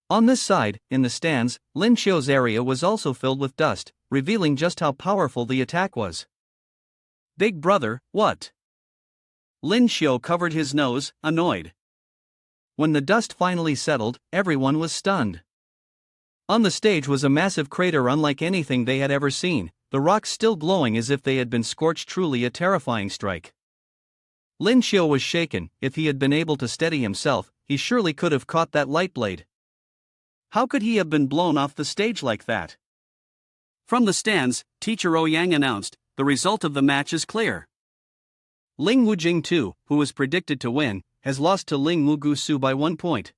On this side, in the stands, Lin Xiu's area was also filled with dust, revealing just how powerful the attack was. "Big brother, what?" Lin Xiu covered his nose, annoyed. When the dust finally settled, everyone was stunned. On the stage was a massive crater unlike anything they had ever seen, the rocks still glowing as if they had been scorched. Truly a terrifying strike. Lin Xiu was shaken. If he had been able to steady himself, he surely could have caught that light blade. How could he have been blown off the stage like that? From the stands, Teacher Ouyang announced, "The result of the match is clear. Ling Wujing 2, who was predicted to win, has lost to Ling Wugu Su by 1 point."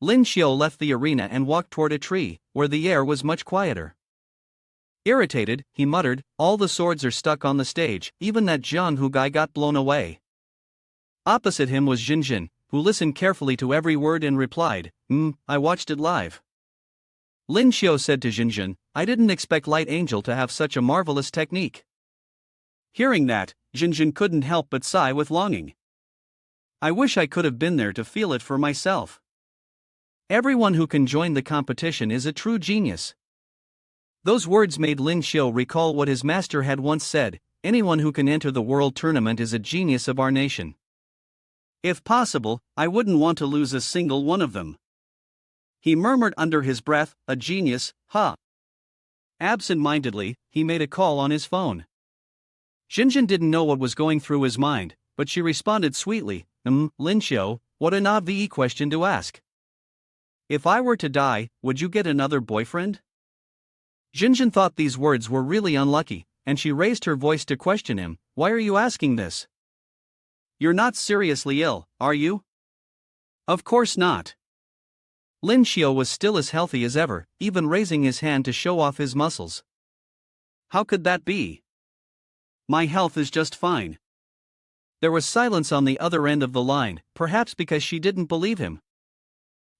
Lin Xiu left the arena and walked toward a tree, where the air was much quieter. Irritated, he muttered, "All the swords are stuck on the stage, even that Jiang Hu guy got blown away." Opposite him was Jinjin, who listened carefully to every word and replied, I watched it live." Lin Xiu said to Jinjin, "I didn't expect Light Angel to have such a marvelous technique." Hearing that, Jinjin couldn't help but sigh with longing. "I wish I could have been there to feel it for myself. Everyone who can join the competition is a true genius." Those words made Lin Xiu recall what his master had once said, "Anyone who can enter the world tournament is a genius of our nation. If possible, I wouldn't want to lose a single one of them." He murmured under his breath, "A genius, huh?" Absent-mindedly, he made a call on his phone. Jinjin didn't know what was going through his mind, but she responded sweetly, Lin Xiu, what an obvious question to ask. If I were to die, would you get another boyfriend?" Jinjin thought these words were really unlucky, and she raised her voice to question him, "Why are you asking this? You're not seriously ill, are you?" Of course not. Lin Xiao was still as healthy as ever, even raising his hand to show off his muscles. How could that be? My health is just fine. There was silence on the other end of the line, perhaps because she didn't believe him.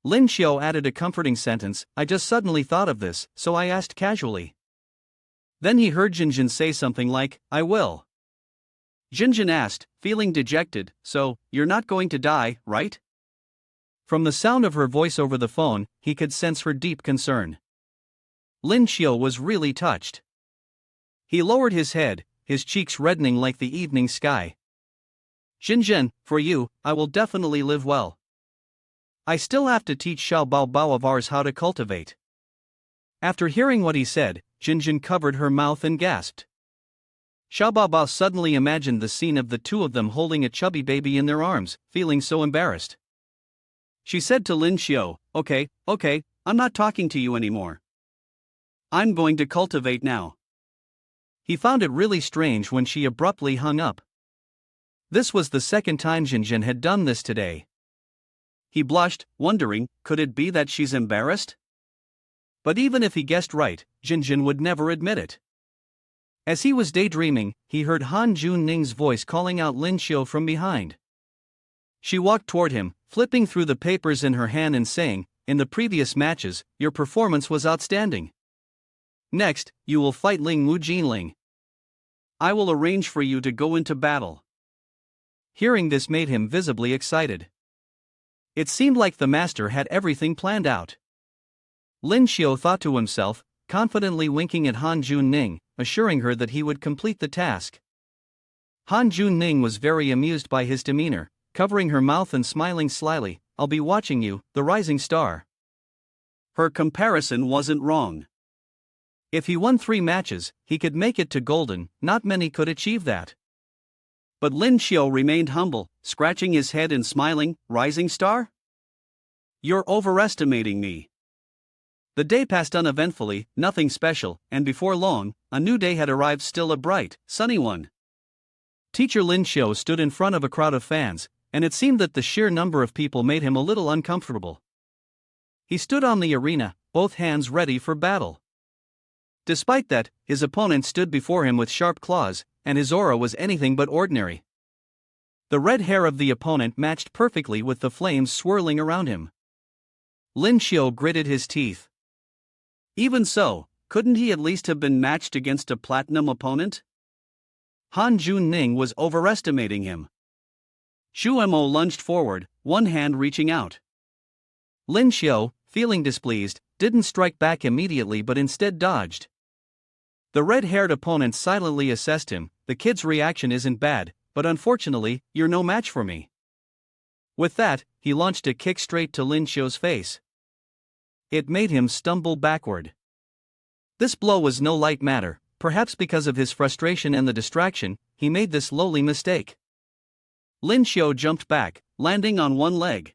Lin Xiao added a comforting sentence, I just suddenly thought of this, so I asked casually. Then he heard Jinjin say something like, I will. Jinjin asked, feeling dejected, so, you're not going to die, right? From the sound of her voice over the phone, he could sense her deep concern. Lin Xiao was really touched. He lowered his head, his cheeks reddening like the evening sky. Jinjin, for you, I will definitely live well. I still have to teach Xiao Bao Bao of ours how to cultivate. After hearing what he said, Jinjin covered her mouth and gasped. Xiao Bao Bao suddenly imagined the scene of the two of them holding a chubby baby in their arms, feeling so embarrassed. She said to Lin Xiao, okay, I'm not talking to you anymore. I'm going to cultivate now. He found it really strange when she abruptly hung up. This was the second time Jinjin had done this today. He blushed, wondering, could it be that she's embarrassed? But even if he guessed right, Jinjin would never admit it. As he was daydreaming, he heard Han Jun Ning's voice calling out Lin Xiao from behind. She walked toward him, flipping through the papers in her hand and saying, in the previous matches, your performance was outstanding. Next, you will fight Ling Wu Jinling. I will arrange for you to go into battle. Hearing this made him visibly excited. It seemed like the master had everything planned out. Lin Xiao thought to himself, confidently winking at Han Jun Ning, assuring her that he would complete the task. Han Jun Ning was very amused by his demeanor, covering her mouth and smiling slyly, I'll be watching you, the rising star. Her comparison wasn't wrong. If he won 3 matches, he could make it to golden, not many could achieve that. But Lin Xiao remained humble, scratching his head and smiling, rising star? You're overestimating me. The day passed uneventfully, nothing special, and before long, a new day had arrived, still a bright, sunny one. Teacher Lin Xiao stood in front of a crowd of fans, and it seemed that the sheer number of people made him a little uncomfortable. He stood on the arena, both hands ready for battle. Despite that, his opponent stood before him with sharp claws, and his aura was anything but ordinary. The red hair of the opponent matched perfectly with the flames swirling around him. Lin Xiao gritted his teeth. Even so, couldn't he at least have been matched against a platinum opponent? Han Jun Ning was overestimating him. Xu Mo lunged forward, one hand reaching out. Lin Xiao, feeling displeased, didn't strike back immediately but instead dodged. The red-haired opponent silently assessed him, the kid's reaction isn't bad, but unfortunately, you're no match for me. With that, he launched a kick straight to Lin Xiao's face. It made him stumble backward. This blow was no light matter, perhaps because of his frustration and the distraction, he made this lowly mistake. Lin Xiao jumped back, landing on one leg.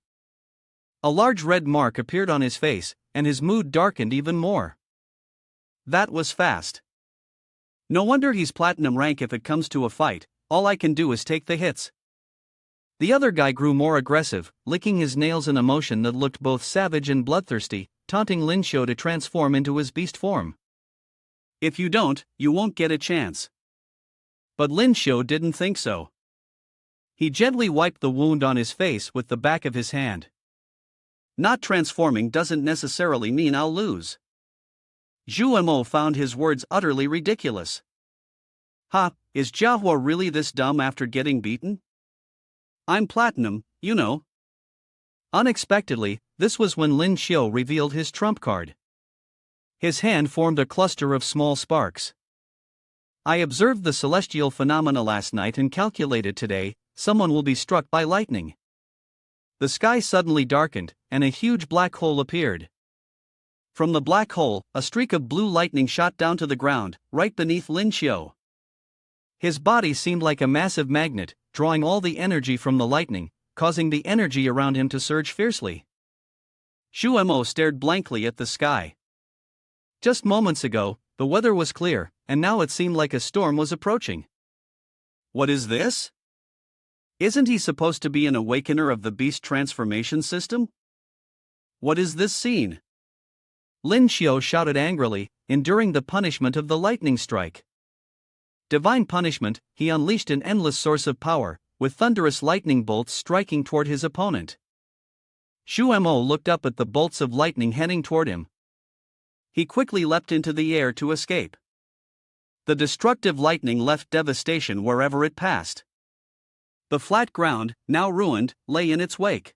A large red mark appeared on his face, and his mood darkened even more. That was fast. No wonder he's platinum rank if it comes to a fight, all I can do is take the hits. The other guy grew more aggressive, licking his nails in a motion that looked both savage and bloodthirsty, taunting Lin Xiao to transform into his beast form. If you don't, you won't get a chance. But Lin Xiao didn't think so. He gently wiped the wound on his face with the back of his hand. Not transforming doesn't necessarily mean I'll lose. Zhu Mo found his words utterly ridiculous. Is Jiahua really this dumb after getting beaten? I'm platinum, you know. Unexpectedly, this was when Lin Xiao revealed his trump card. His hand formed a cluster of small sparks. I observed the celestial phenomena last night and calculated today, someone will be struck by lightning. The sky suddenly darkened, and a huge black hole appeared. From the black hole, a streak of blue lightning shot down to the ground, right beneath Lin Xiao. His body seemed like a massive magnet, drawing all the energy from the lightning, causing the energy around him to surge fiercely. Xu Mo stared blankly at the sky. Just moments ago, the weather was clear, and now it seemed like a storm was approaching. What is this? Isn't he supposed to be an awakener of the beast transformation system? What is this scene? Lin Xiao shouted angrily, enduring the punishment of the lightning strike. Divine punishment, he unleashed an endless source of power, with thunderous lightning bolts striking toward his opponent. Xu Mo looked up at the bolts of lightning heading toward him. He quickly leapt into the air to escape. The destructive lightning left devastation wherever it passed. The flat ground, now ruined, lay in its wake.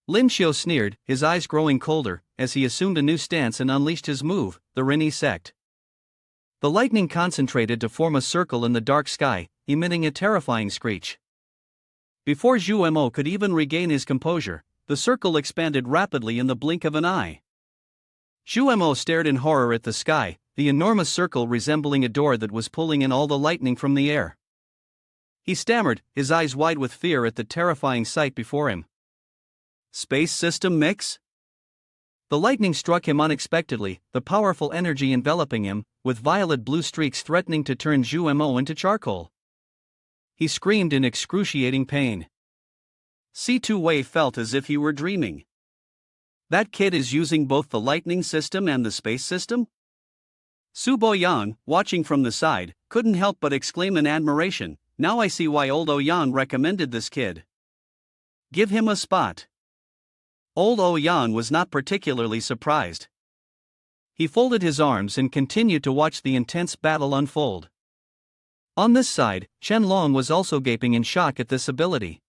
Lin Xiao sneered, his eyes growing colder, as he assumed a new stance and unleashed his move, the Rini sect. The lightning concentrated to form a circle in the dark sky, emitting a terrifying screech. Before Zhu Mo could even regain his composure, the circle expanded rapidly in the blink of an eye. Zhu Mo stared in horror at the sky, the enormous circle resembling a door that was pulling in all the lightning from the air. He stammered, his eyes wide with fear at the terrifying sight before him. Space system mix? The lightning struck him unexpectedly, the powerful energy enveloping him, with violet blue streaks threatening to turn Zhu Mo into charcoal. He screamed in excruciating pain. C2 Wei felt as if he were dreaming. That kid is using both the lightning system and the space system? Su Boyang, watching from the side, couldn't help but exclaim in admiration, "Now I see why old Ouyang recommended this kid. Give him a spot." Old Ouyang was not particularly surprised. He folded his arms and continued to watch the intense battle unfold. On this side, Chen Long was also gaping in shock at this ability.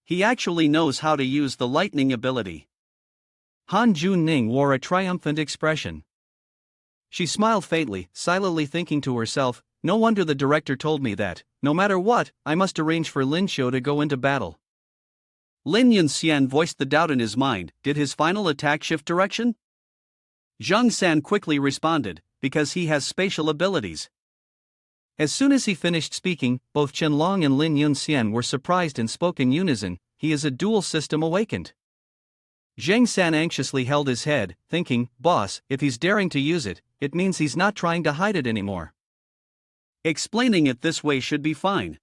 He actually knows how to use the lightning ability. Han Junning wore a triumphant expression. She smiled faintly, silently thinking to herself, "No wonder the director told me that, no matter what, I must arrange for Lin Xiao to go into battle." Lin Yunxian voiced the doubt in his mind, did his final attack shift direction? Zhang San quickly responded, because he has spatial abilities. As soon as he finished speaking, both Qianlong and Lin Yunxian were surprised and spoke in unison, he is a dual system awakened. Zhang San anxiously held his head, thinking, "Boss, if he's daring to use it, it means he's not trying to hide it anymore. Explaining it this way should be fine."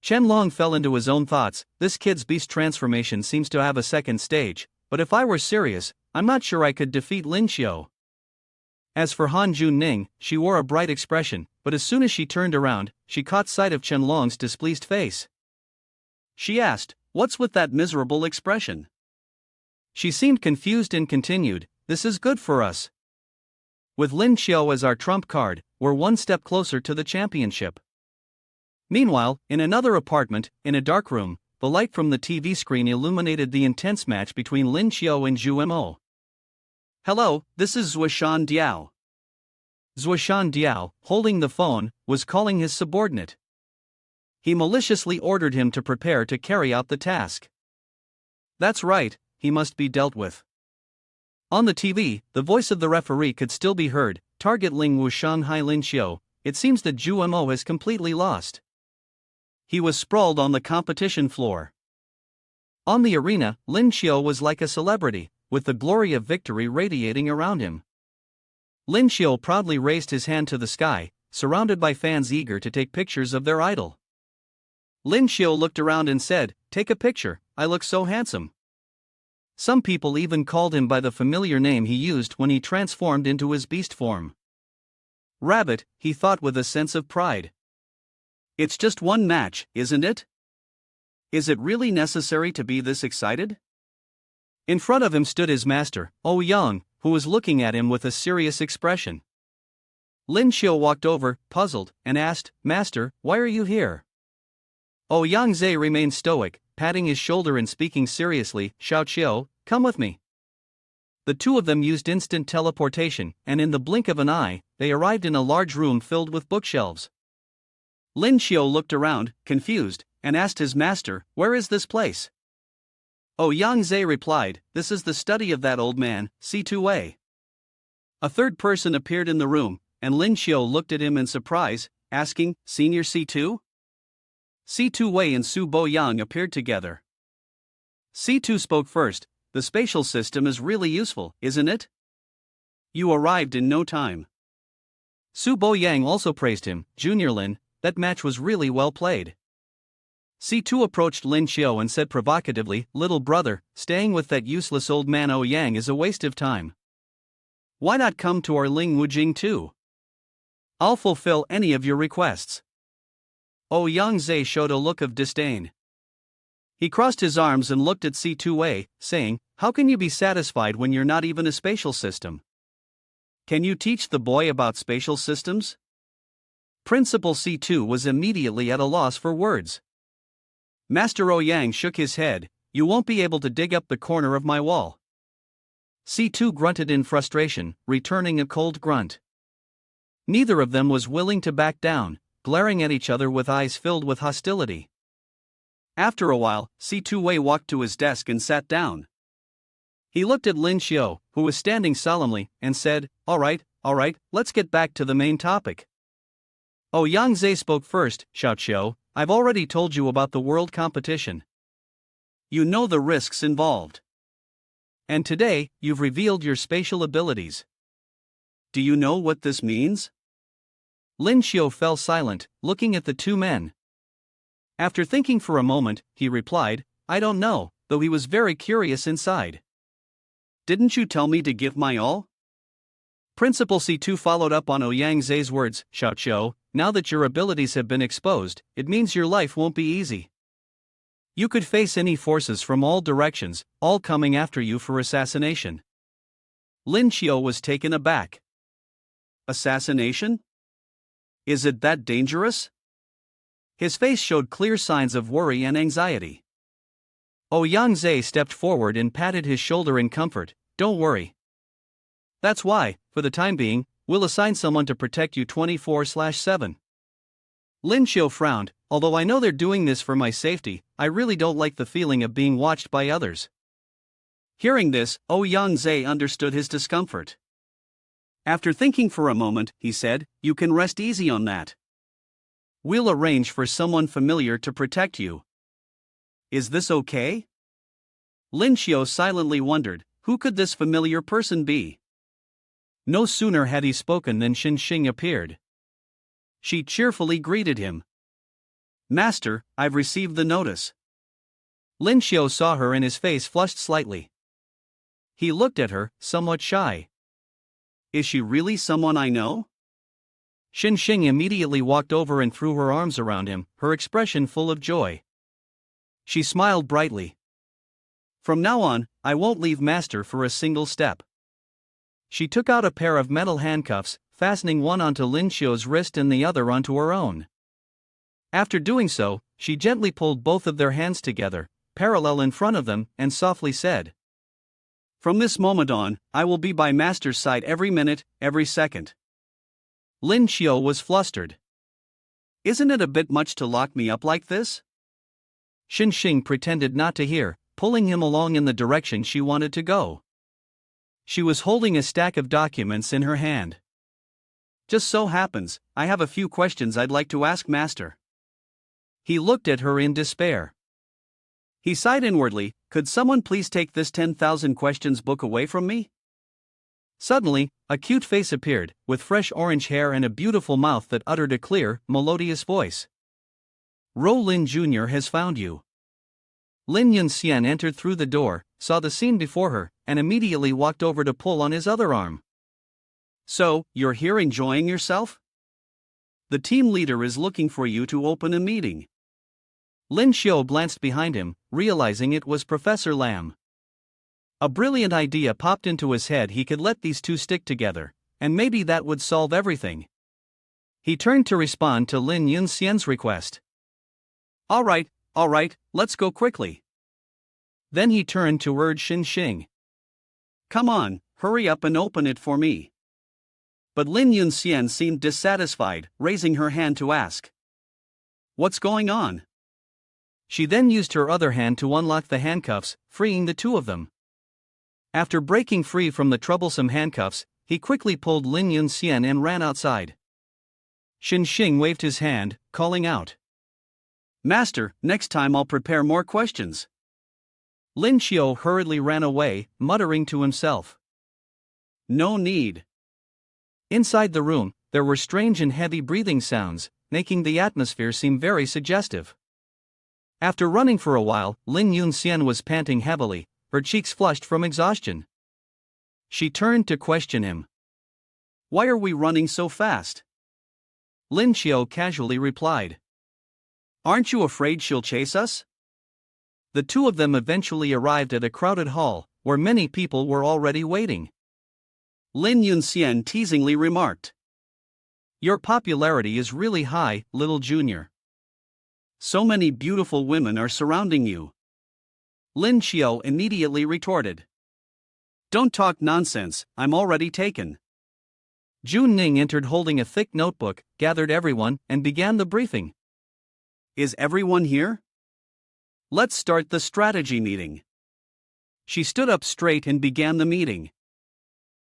Qianlong fell into his own thoughts, this kid's beast transformation seems to have a second stage, but if I were serious, I'm not sure I could defeat Lin Xiao. As for Han Junning, she wore a bright expression, but as soon as she turned around, she caught sight of Qianlong's displeased face. She asked, "What's with that miserable expression?" She seemed confused and continued, "This is good for us. With Lin Xiao as our trump card, we're one step closer to the championship." Meanwhile, in another apartment, in a dark room, the light from the TV screen illuminated the intense match between Lin Xiao and Zhu Mo. "Hello, this is Zuoshan Diao." Zuoshan Diao, holding the phone, was calling his subordinate. He maliciously ordered him to prepare to carry out the task. That's right, he must be dealt with. On the TV, the voice of the referee could still be heard, "Target Ling Wu Shanghai Lin Xiao, it seems that Zhu Mo has completely lost." He was sprawled on the competition floor. On the arena, Lin Xiao was like a celebrity, with the glory of victory radiating around him. Lin Xiao proudly raised his hand to the sky, surrounded by fans eager to take pictures of their idol. Lin Xiao looked around and said, "Take a picture, I look so handsome." Some people even called him by the familiar name he used when he transformed into his beast form. Rabbit, he thought with a sense of pride. It's just one match, isn't it? Is it really necessary to be this excited? In front of him stood his master, Ouyang, who was looking at him with a serious expression. Lin Xiao walked over, puzzled, and asked, "Master, why are you here?" Ouyang Zhe remained stoic, patting his shoulder and speaking seriously, "Xiao Qiao, come with me." The two of them used instant teleportation, and in the blink of an eye, they arrived in a large room filled with bookshelves. Lin Xiao looked around, confused, and asked his master, "Where is this place?" Ouyang Zhe replied, "This is the study of that old man, C2 Wei." A third person appeared in the room, and Lin Xiao looked at him in surprise, asking, "Senior C2? C2 Wei and Su Boyang appeared together. C2 spoke first, "The spatial system is really useful, isn't it? You arrived in no time." Su Boyang also praised him, "Junior Lin, that match was really well played." C2 approached Lin Xiao and said provocatively, "Little brother, staying with that useless old man Yang is a waste of time. Why not come to our Ling Wujing too? I'll fulfill any of your requests." Yang showed a look of disdain. He crossed his arms and looked at C2 Wei, saying, "How can you be satisfied when you're not even a spatial system? Can you teach the boy about spatial systems?" Principal C2 was immediately at a loss for words. Master Yang shook his head. "You won't be able to dig up the corner of my wall." C2 grunted in frustration, returning a cold grunt. Neither of them was willing to back down, glaring at each other with eyes filled with hostility. After a while, C2 Wei walked to his desk and sat down. He looked at Lin Xiao, who was standing solemnly, and said, all right, let's get back to the main topic." Yang spoke first. "Xiao Xiao, I've already told you about the world competition. You know the risks involved. And today, you've revealed your spatial abilities. Do you know what this means?" Lin Xiao fell silent, looking at the two men. After thinking for a moment, he replied, "I don't know," though he was very curious inside. "Didn't you tell me to give my all?" Principal C2 followed up on Yang's words. "Xiao Xiao, now that your abilities have been exposed, it means your life won't be easy. You could face any forces from all directions, all coming after you for assassination." Lin Xiao was taken aback. "Assassination? Is it that dangerous?" His face showed clear signs of worry and anxiety. Yang stepped forward and patted his shoulder in comfort. "Don't worry. That's why, for the time being, we'll assign someone to protect you 24/7. Lin Xiao frowned. "Although I know they're doing this for my safety, I really don't like the feeling of being watched by others." Hearing this, Yang understood his discomfort. After thinking for a moment, he said, "You can rest easy on that. We'll arrange for someone familiar to protect you. Is this okay?" Lin Xiao silently wondered, who could this familiar person be? No sooner had he spoken than Xing appeared. She cheerfully greeted him. "Master, I've received the notice." Lin Xiao saw her and his face flushed slightly. He looked at her, somewhat shy. "Is she really someone I know?" Xing immediately walked over and threw her arms around him, her expression full of joy. She smiled brightly. "From now on, I won't leave Master for a single step." She took out a pair of metal handcuffs, fastening one onto Lin Xiao's wrist and the other onto her own. After doing so, she gently pulled both of their hands together, parallel in front of them, and softly said, "From this moment on, I will be by Master's side every minute, every second." Lin Xiao was flustered. "Isn't it a bit much to lock me up like this?" Xing pretended not to hear, pulling him along in the direction she wanted to go. She was holding a stack of documents in her hand. "Just so happens, I have a few questions I'd like to ask Master." He looked at her in despair. He sighed inwardly. "Could someone please take this 10,000 questions book away from me?" Suddenly, a cute face appeared, with fresh orange hair and a beautiful mouth that uttered a clear, melodious voice. "Ro Lin Jr. has found you." Lin Yunxian entered through the door, saw the scene before her, and immediately walked over to pull on his other arm. "So, you're here enjoying yourself? The team leader is looking for you to open a meeting." Lin Xiao glanced behind him, realizing it was Professor Lam. A brilliant idea popped into his head. He could let these two stick together, and maybe that would solve everything. He turned to respond to Lin Yunxian's request. All right, let's go quickly." Then he turned to urge Xing. "Come on, hurry up and open it for me." But Lin Yunxian seemed dissatisfied, raising her hand to ask, "What's going on?" She then used her other hand to unlock the handcuffs, freeing the two of them. After breaking free from the troublesome handcuffs, he quickly pulled Lin Yunxian and ran outside. Xing waved his hand, calling out, "Master, next time I'll prepare more questions." Lin Xiao hurriedly ran away, muttering to himself, "No need." Inside the room, there were strange and heavy breathing sounds, making the atmosphere seem very suggestive. After running for a while, Lin Yunxian was panting heavily, her cheeks flushed from exhaustion. She turned to question him. Why are we running so fast? Lin Xiao casually replied. Aren't you afraid she'll chase us? The two of them eventually arrived at a crowded hall, where many people were already waiting. Lin Yunxian teasingly remarked. Your popularity is really high, little junior. So many beautiful women are surrounding you. Lin Xiao immediately retorted. Don't talk nonsense, I'm already taken. Jun Ning entered holding a thick notebook, gathered everyone, and began the briefing. Is everyone here? Let's start the strategy meeting. She stood up straight and began the meeting.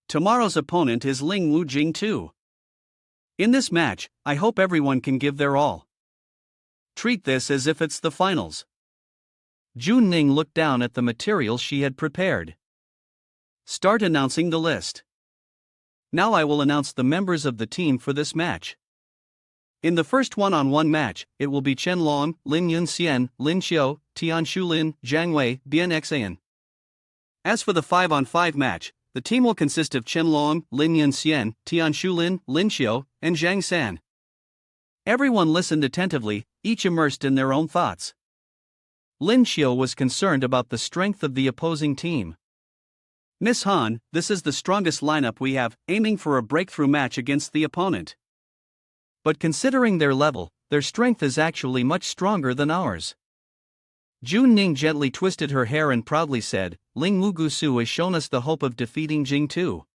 Tomorrow's opponent is Ling Wujing too. In this match, I hope everyone can give their all. Treat this as if it's the finals. Jun Ning looked down at the materials she had prepared. Start announcing the list. Now I will announce the members of the team for this match. In the first one-on-one match, it will be Chen Long, Lin Yunxian, Lin Xiao, Tian Shulin, Zhang Wei, Bian Xan. As for the 5-on-5 match, the team will consist of Chen Long, Lin Yunxian, Tian Shulin, Lin Xiao, and Zhang San. Everyone listened attentively, each immersed in their own thoughts. Lin Xiao was concerned about the strength of the opposing team. Miss Han, this is the strongest lineup we have, aiming for a breakthrough match against the opponent. But considering their level, their strength is actually much stronger than ours. Jun Ning gently twisted her hair and proudly said, Ling Wugusu has shown us the hope of defeating Jing Tu.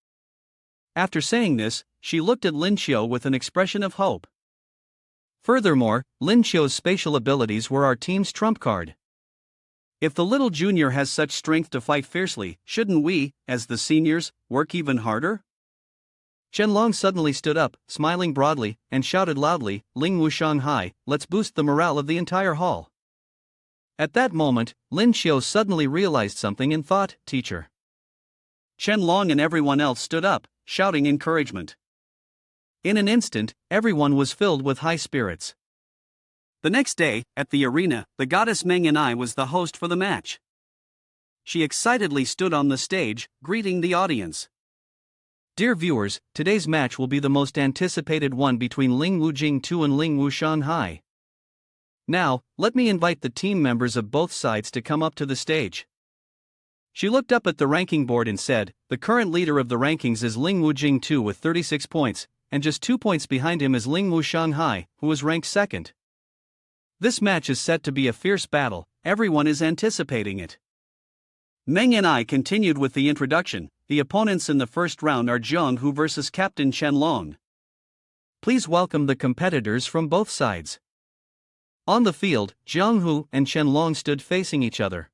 After saying this, she looked at Lin Xiao with an expression of hope. Furthermore, Lin Xiao's spatial abilities were our team's trump card. If the little junior has such strength to fight fiercely, shouldn't we, as the seniors, work even harder? Chen Long suddenly stood up, smiling broadly, and shouted loudly, Ling Wu Shanghai, let's boost the morale of the entire hall. At that moment, Lin Xiao suddenly realized something and thought, teacher. Chen Long and everyone else stood up, shouting encouragement. In an instant, everyone was filled with high spirits. The next day, at the arena, the goddess Meng and I was the host for the match. She excitedly stood on the stage, greeting the audience. Dear viewers, today's match will be the most anticipated one between Ling Wujing Tu and Ling Wu Shanghai. Now, let me invite the team members of both sides to come up to the stage. She looked up at the ranking board and said, the current leader of the rankings is Ling Wujing Tu with 36 points, and just 2 points behind him is Ling Wu Shanghai, who is ranked second. This match is set to be a fierce battle, everyone is anticipating it. Meng and I continued with the introduction. The opponents in the first round are Jiang Hu versus Captain Chen Long. Please welcome the competitors from both sides. On the field, Jiang Hu and Chen Long stood facing each other.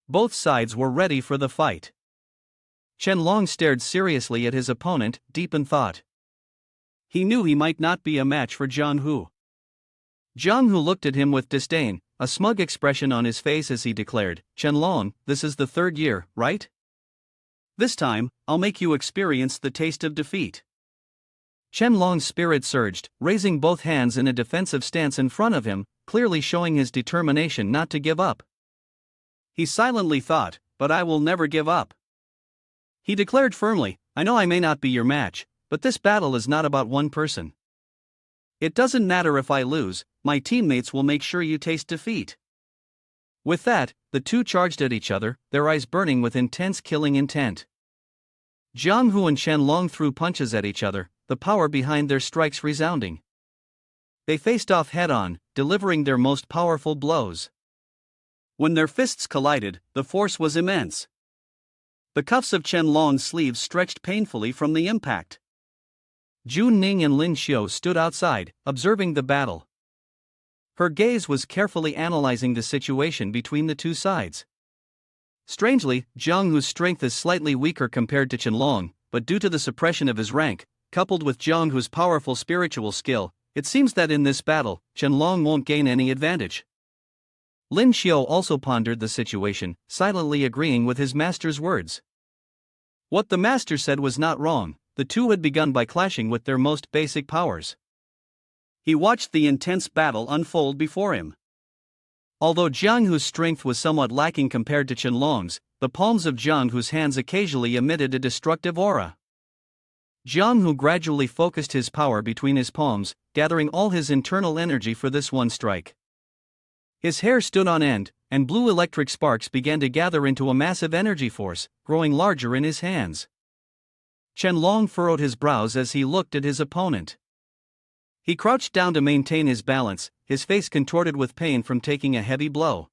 Both sides were ready for the fight. Chen Long stared seriously at his opponent, deep in thought. He knew he might not be a match for Jiang Hu. Jiang Hu looked at him with disdain, a smug expression on his face as he declared, Chen Long, this is the third year, right? This time, I'll make you experience the taste of defeat. Chen Long's spirit surged, raising both hands in a defensive stance in front of him, clearly showing his determination not to give up. He silently thought, but I will never give up. He declared firmly, I know I may not be your match, but this battle is not about one person. It doesn't matter if I lose, my teammates will make sure you taste defeat. With that, the two charged at each other, their eyes burning with intense killing intent. Jiang Hu and Chen Long threw punches at each other, the power behind their strikes resounding. They faced off head-on, delivering their most powerful blows. When their fists collided, the force was immense. The cuffs of Chen Long's sleeves stretched painfully from the impact. Jun Ning and Lin Xiao stood outside, observing the battle. Her gaze was carefully analyzing the situation between the two sides. Strangely, Jiang Hu's strength is slightly weaker compared to Chen Long, but due to the suppression of his rank, coupled with Jiang Hu's powerful spiritual skill, it seems that in this battle, Chen Long won't gain any advantage. Lin Xiao also pondered the situation, silently agreeing with his master's words. What the master said was not wrong. The two had begun by clashing with their most basic powers. He watched the intense battle unfold before him. Although Jiang Hu's strength was somewhat lacking compared to Qianlong's, the palms of Jiang Hu's hands occasionally emitted a destructive aura. Jiang Hu gradually focused his power between his palms, gathering all his internal energy for this one strike. His hair stood on end, and blue electric sparks began to gather into a massive energy force, growing larger in his hands. Qianlong furrowed his brows as he looked at his opponent. He crouched down to maintain his balance, his face contorted with pain from taking a heavy blow.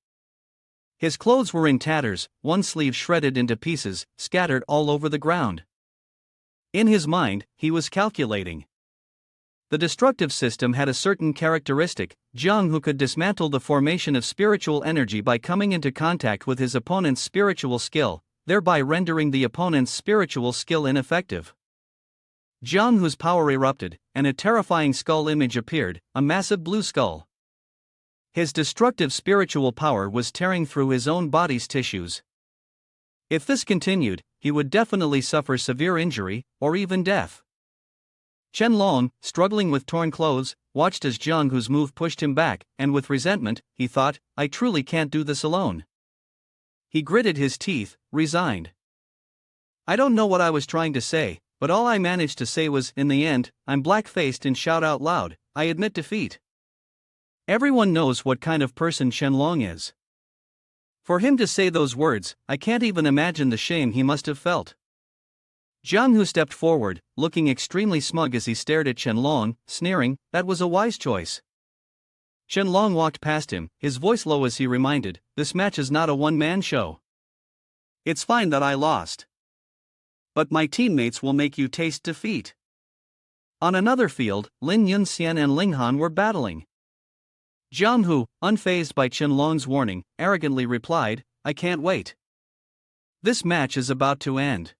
His clothes were in tatters, one sleeve shredded into pieces, scattered all over the ground. In his mind, he was calculating. The destructive system had a certain characteristic: Jiang Hu could dismantle the formation of spiritual energy by coming into contact with his opponent's spiritual skill, thereby rendering the opponent's spiritual skill ineffective. Jiang Hu's power erupted, and a terrifying skull image appeared, a massive blue skull. His destructive spiritual power was tearing through his own body's tissues. If this continued, he would definitely suffer severe injury, or even death. Qianlong, struggling with torn clothes, watched as Jiang Hu's move pushed him back, and with resentment, he thought, "I truly can't do this alone." He gritted his teeth, resigned. "I don't know what I was trying to say, but all I managed to say was, in the end, I'm black-faced and shout out loud, I admit defeat." Everyone knows what kind of person Qianlong is. For him to say those words, I can't even imagine the shame he must have felt. Jiang Hu stepped forward, looking extremely smug as he stared at Qianlong, sneering, "That was a wise choice." Qianlong walked past him, his voice low as he reminded, "This match is not a one-man show. It's fine that I lost, but my teammates will make you taste defeat." On another field, Lin Yunxian and Ling Han were battling. Jiang Hu, unfazed by Qianlong's warning, arrogantly replied, "I can't wait. This match is about to end."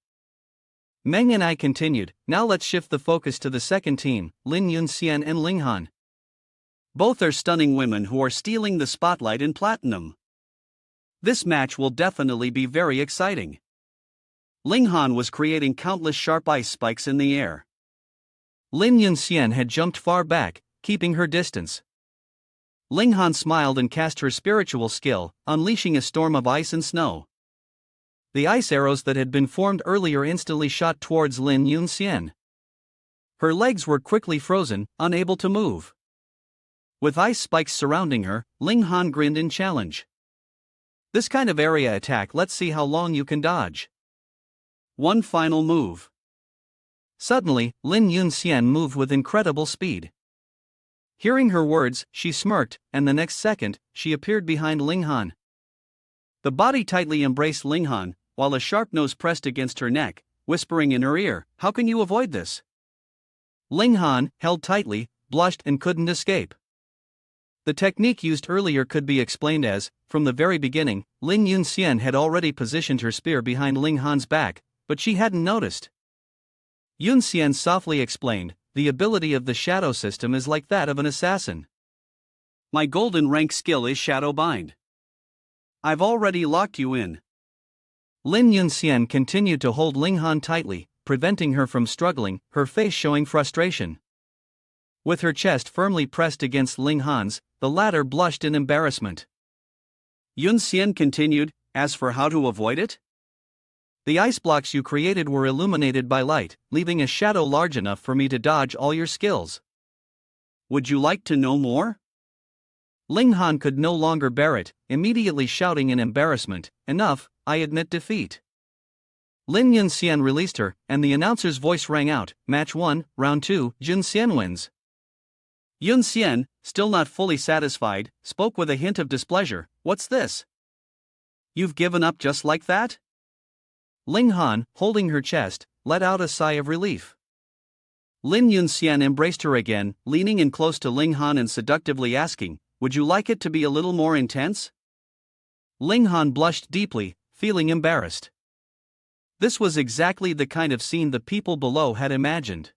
Meng and I continued. "Now let's shift the focus to the second team, Lin Yunxian and Ling Han. Both are stunning women who are stealing the spotlight in platinum. This match will definitely be very exciting." Ling Han was creating countless sharp ice spikes in the air. Lin Yunxian had jumped far back, keeping her distance. Ling Han smiled and cast her spiritual skill, unleashing a storm of ice and snow. The ice arrows that had been formed earlier instantly shot towards Lin Yunxian. Her legs were quickly frozen, unable to move. With ice spikes surrounding her, Ling Han grinned in challenge. "This kind of area attack, let's see how long you can dodge. One final move." Suddenly, Lin Yunxian moved with incredible speed. Hearing her words, she smirked, and the next second, she appeared behind Ling Han. The body tightly embraced Ling Han, while a sharp nose pressed against her neck, whispering in her ear, "How can you avoid this?" Ling Han, held tightly, blushed and couldn't escape. The technique used earlier could be explained as, from the very beginning, Lin Yunxian had already positioned her spear behind Ling Han's back, but she hadn't noticed. Yunxian softly explained, "The ability of the shadow system is like that of an assassin. My golden rank skill is Shadow Bind. I've already locked you in." Lin Yunxian continued to hold Ling Han tightly, preventing her from struggling, her face showing frustration. With her chest firmly pressed against Ling Han's, the latter blushed in embarrassment. Yunxian continued, "As for how to avoid it? The ice blocks you created were illuminated by light, leaving a shadow large enough for me to dodge all your skills. Would you like to know more?" Ling Han could no longer bear it, immediately shouting in embarrassment, "Enough, I admit defeat." Lin Yunxian released her, and the announcer's voice rang out, "Match 1, Round 2, Yunxian wins." Yunxian, still not fully satisfied, spoke with a hint of displeasure, "What's this? You've given up just like that?" Ling Han, holding her chest, let out a sigh of relief. Lin Yunxian embraced her again, leaning in close to Ling Han and seductively asking, "Would you like it to be a little more intense?" Ling Han blushed deeply, feeling embarrassed. This was exactly the kind of scene the people below had imagined.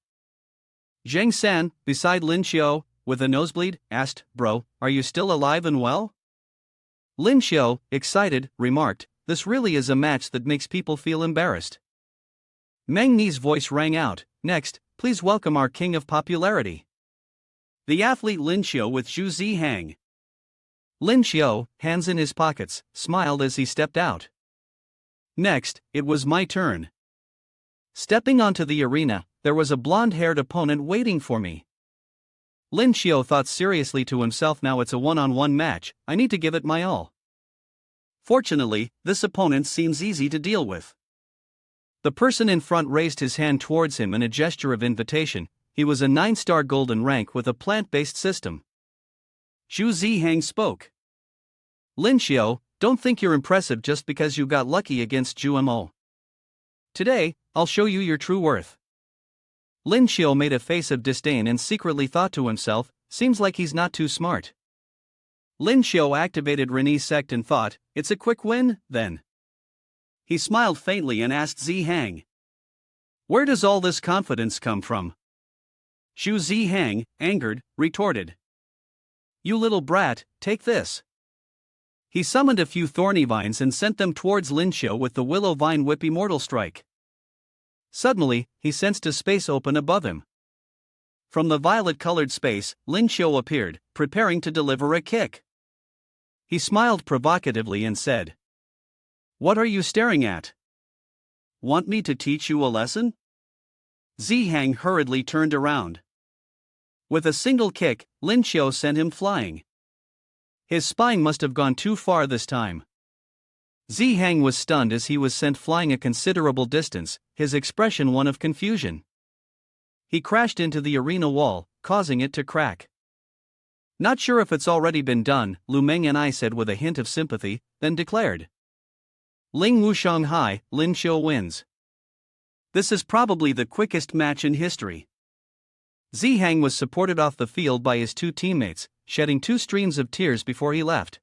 Zhang San, beside Lin Xiao, with a nosebleed, asked, "Bro, are you still alive and well?" Lin Xiao, excited, remarked, "This really is a match that makes people feel embarrassed." Meng Ni's voice rang out, "Next, please welcome our king of popularity, the athlete Lin Xiao with Zhu Zihang." Lin Xiao, hands in his pockets, smiled as he stepped out. Next, it was my turn. Stepping onto the arena, there was a blonde-haired opponent waiting for me. Lin Xiao thought seriously to himself, now it's a one-on-one match, I need to give it my all. Fortunately, this opponent seems easy to deal with. The person in front raised his hand towards him in a gesture of invitation. He was a 9-star golden rank with a plant-based system. Zhu Zihang spoke. Lin Xiao, don't think you're impressive just because you got lucky against Zhu Mo. Today, I'll show you your true worth. Lin Xiao made a face of disdain and secretly thought to himself, seems like he's not too smart. Lin Xiao activated Ren's sect and thought, it's a quick win, then. He smiled faintly and asked Zihang, where does all this confidence come from? Zhu Zihang, angered, retorted, you little brat, take this. He summoned a few thorny vines and sent them towards Lin Xiao with the willow vine whip immortal strike. Suddenly, he sensed a space open above him. From the violet-colored space, Lin Xiao appeared, preparing to deliver a kick. He smiled provocatively and said, what are you staring at? Want me to teach you a lesson? Zihang hurriedly turned around. With a single kick, Lin Xiao sent him flying. His spine must have gone too far this time. Zihang was stunned as he was sent flying a considerable distance, his expression one of confusion. He crashed into the arena wall, causing it to crack. Not sure if it's already been done, Lu Meng and I said with a hint of sympathy, then declared. Ling Wu Shanghai, Lin Xiao wins. This is probably the quickest match in history. Zihang was supported off the field by his two teammates, shedding 2 streams of tears before he left.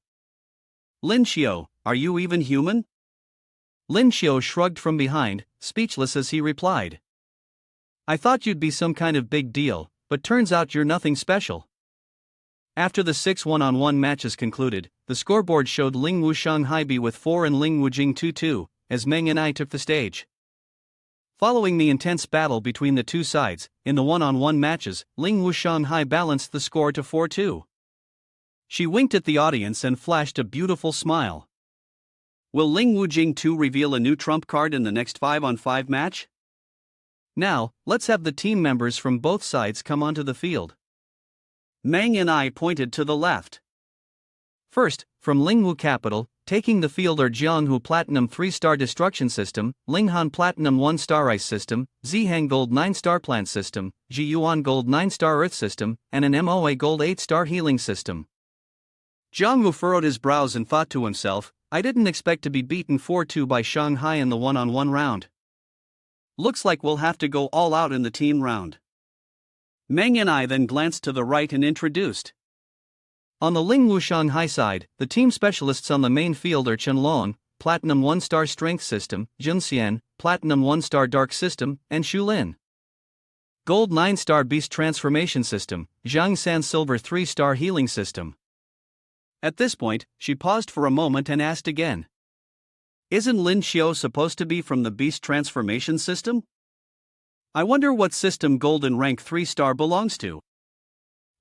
Lin Xiao, are you even human? Lin Xiao shrugged from behind, speechless as he replied. I thought you'd be some kind of big deal, but turns out you're nothing special. After the 6 one-on-one matches concluded, the scoreboard showed Ling Wu Shanghai B with 4 and Ling Wu Jing 2-2, as Meng and I took the stage. Following the intense battle between the two sides, in the one-on-one matches, Ling Wu Shanghai balanced the score to 4-2. She winked at the audience and flashed a beautiful smile. Will Ling Wu Jing 2 reveal a new trump card in the next 5-on-5 match? Now, let's have the team members from both sides come onto the field. Meng and I pointed to the left. First, from Lingwu Capital, taking the field are Jianghu Platinum 3-star Destruction System, Linghan Platinum 1-star Ice System, Zihang Gold 9-star Plant System, Jiyuan Gold 9-star Earth System, and an MOA Gold 8-star Healing System. Jianghu furrowed his brows and thought to himself, I didn't expect to be beaten 4-2 by Shanghai in the one-on-one round. Looks like we'll have to go all out in the team round. Meng and I then glanced to the right and introduced. On the Lingwu Shanghai side, the team specialists on the main field are Chenlong, Platinum 1-star Strength System, Junxian, Platinum 1-star Dark System, and Shulin. Gold 9-star Beast Transformation System, Zhang San Silver 3-star Healing System. At this point, she paused for a moment and asked again. Isn't Lin Xiao supposed to be from the Beast Transformation System? I wonder what system Golden Rank 3-star belongs to.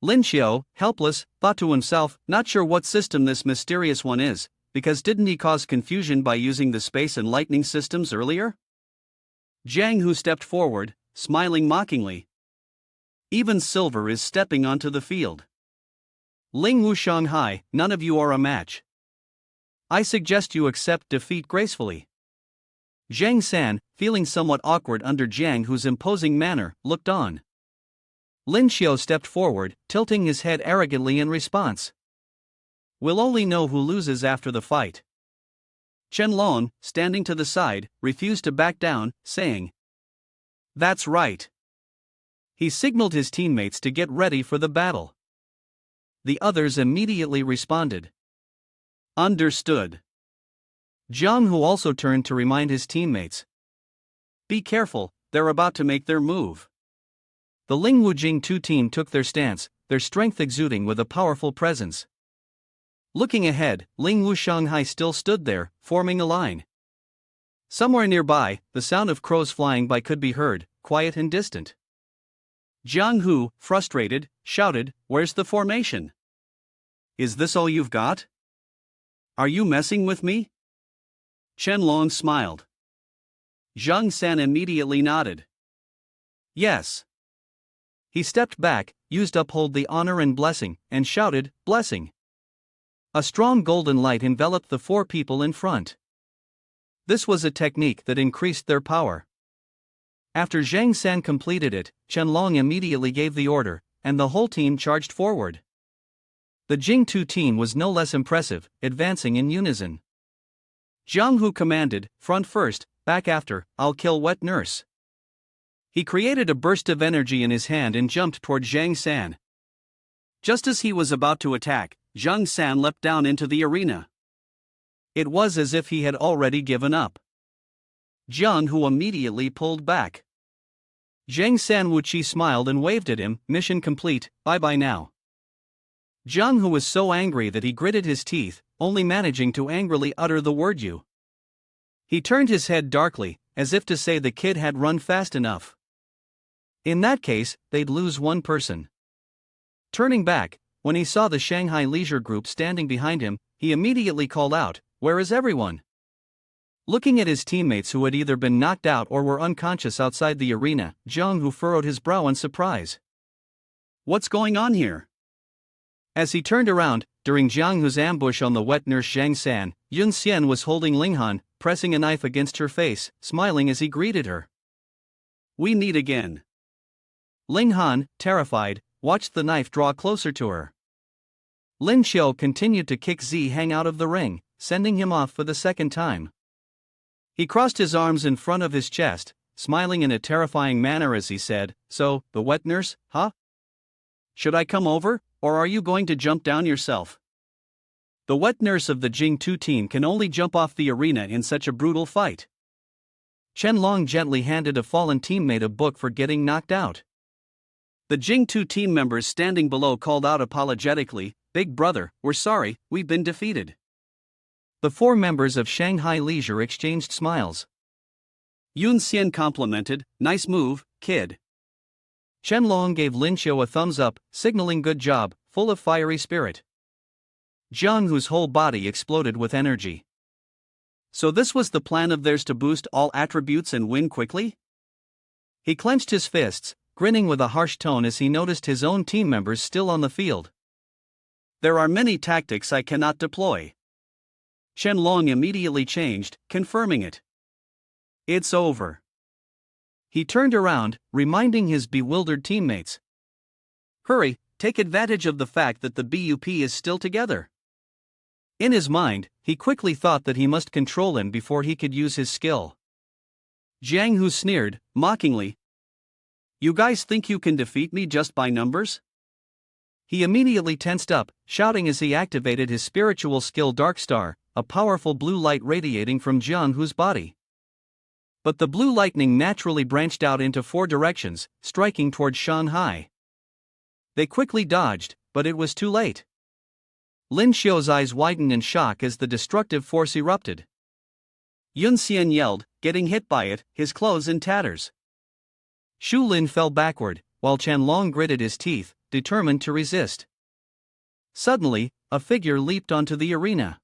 Lin Xiao, helpless, thought to himself, not sure what system this mysterious one is, because didn't he cause confusion by using the space and lightning systems earlier? Jiang Hu stepped forward, smiling mockingly. Even Silver is stepping onto the field. Ling Wu Shanghai, none of you are a match. I suggest you accept defeat gracefully. Zhang San, feeling somewhat awkward under Jiang Hu's imposing manner, looked on. Lin Xiao stepped forward, tilting his head arrogantly in response. We'll only know who loses after the fight. Chenlong, standing to the side, refused to back down, saying, That's right. He signaled his teammates to get ready for the battle. The others immediately responded. Understood. Jiang Hu also turned to remind his teammates. Be careful, they're about to make their move. The Lingwu Jing 2 team took their stance, their strength exuding with a powerful presence. Looking ahead, Lingwu Shanghai still stood there, forming a line. Somewhere nearby, the sound of crows flying by could be heard, quiet and distant. Jiang Hu, frustrated, shouted, Where's the formation? Is this all you've got? Are you messing with me? Qianlong smiled. Zhang San immediately nodded. Yes. He stepped back, used Uphold the Honor and Blessing, and shouted, Blessing. A strong golden light enveloped the four people in front. This was a technique that increased their power. After Zhang San completed it, Qianlong immediately gave the order, and the whole team charged forward. The Jingtu team was no less impressive, advancing in unison. Jiang Hu commanded, front first, back after, I'll kill wet nurse. He created a burst of energy in his hand and jumped toward Zhang San. Just as he was about to attack, Zhang San leapt down into the arena. It was as if he had already given up. Jiang Hu immediately pulled back. Zhang San Wuqi smiled and waved at him, mission complete, bye-bye now. Jiang Hu was so angry that he gritted his teeth, only managing to angrily utter the word you. He turned his head darkly, as if to say the kid had run fast enough. In that case, they'd lose one person. Turning back, when he saw the Shanghai Leisure Group standing behind him, he immediately called out, Where is everyone? Looking at his teammates who had either been knocked out or were unconscious outside the arena, Jiang Hu furrowed his brow in surprise. What's going on here? As he turned around, during Jiang Hu's ambush on the wet nurse Zhang San, Yun Xian was holding Ling Han, pressing a knife against her face, smiling as he greeted her. We meet again. Ling Han, terrified, watched the knife draw closer to her. Lin Qiu continued to kick Zi Hang out of the ring, sending him off for the second time. He crossed his arms in front of his chest, smiling in a terrifying manner as he said, So, the wet nurse, huh? Should I come over, or are you going to jump down yourself? The wet nurse of the Jingtu team can only jump off the arena in such a brutal fight. Qianlong gently handed a fallen teammate a book for getting knocked out. The Jingtu team members standing below called out apologetically, Big brother, we're sorry, we've been defeated. The four members of Shanghai Leisure exchanged smiles. Yun Xian complimented, Nice move, kid. Qianlong gave Lin Qiu a thumbs up, signaling good job, full of fiery spirit. Jiang Hu's whole body exploded with energy. So this was the plan of theirs to boost all attributes and win quickly? He clenched his fists, grinning with a harsh tone as he noticed his own team members still on the field. There are many tactics I cannot deploy. Qianlong immediately changed, confirming it. It's over. He turned around, reminding his bewildered teammates. Hurry, take advantage of the fact that the BUP is still together. In his mind, he quickly thought that he must control him before he could use his skill. Jiang Hu sneered, mockingly. You guys think you can defeat me just by numbers? He immediately tensed up, shouting as he activated his spiritual skill Dark Star, a powerful blue light radiating from Jiang Hu's body. But the blue lightning naturally branched out into four directions, striking toward Shanghai. They quickly dodged, but it was too late. Lin Qiu's eyes widened in shock as the destructive force erupted. Yun Xian yelled, getting hit by it, his clothes in tatters. Shu Lin fell backward, while Qianlong gritted his teeth, determined to resist. Suddenly, a figure leaped onto the arena.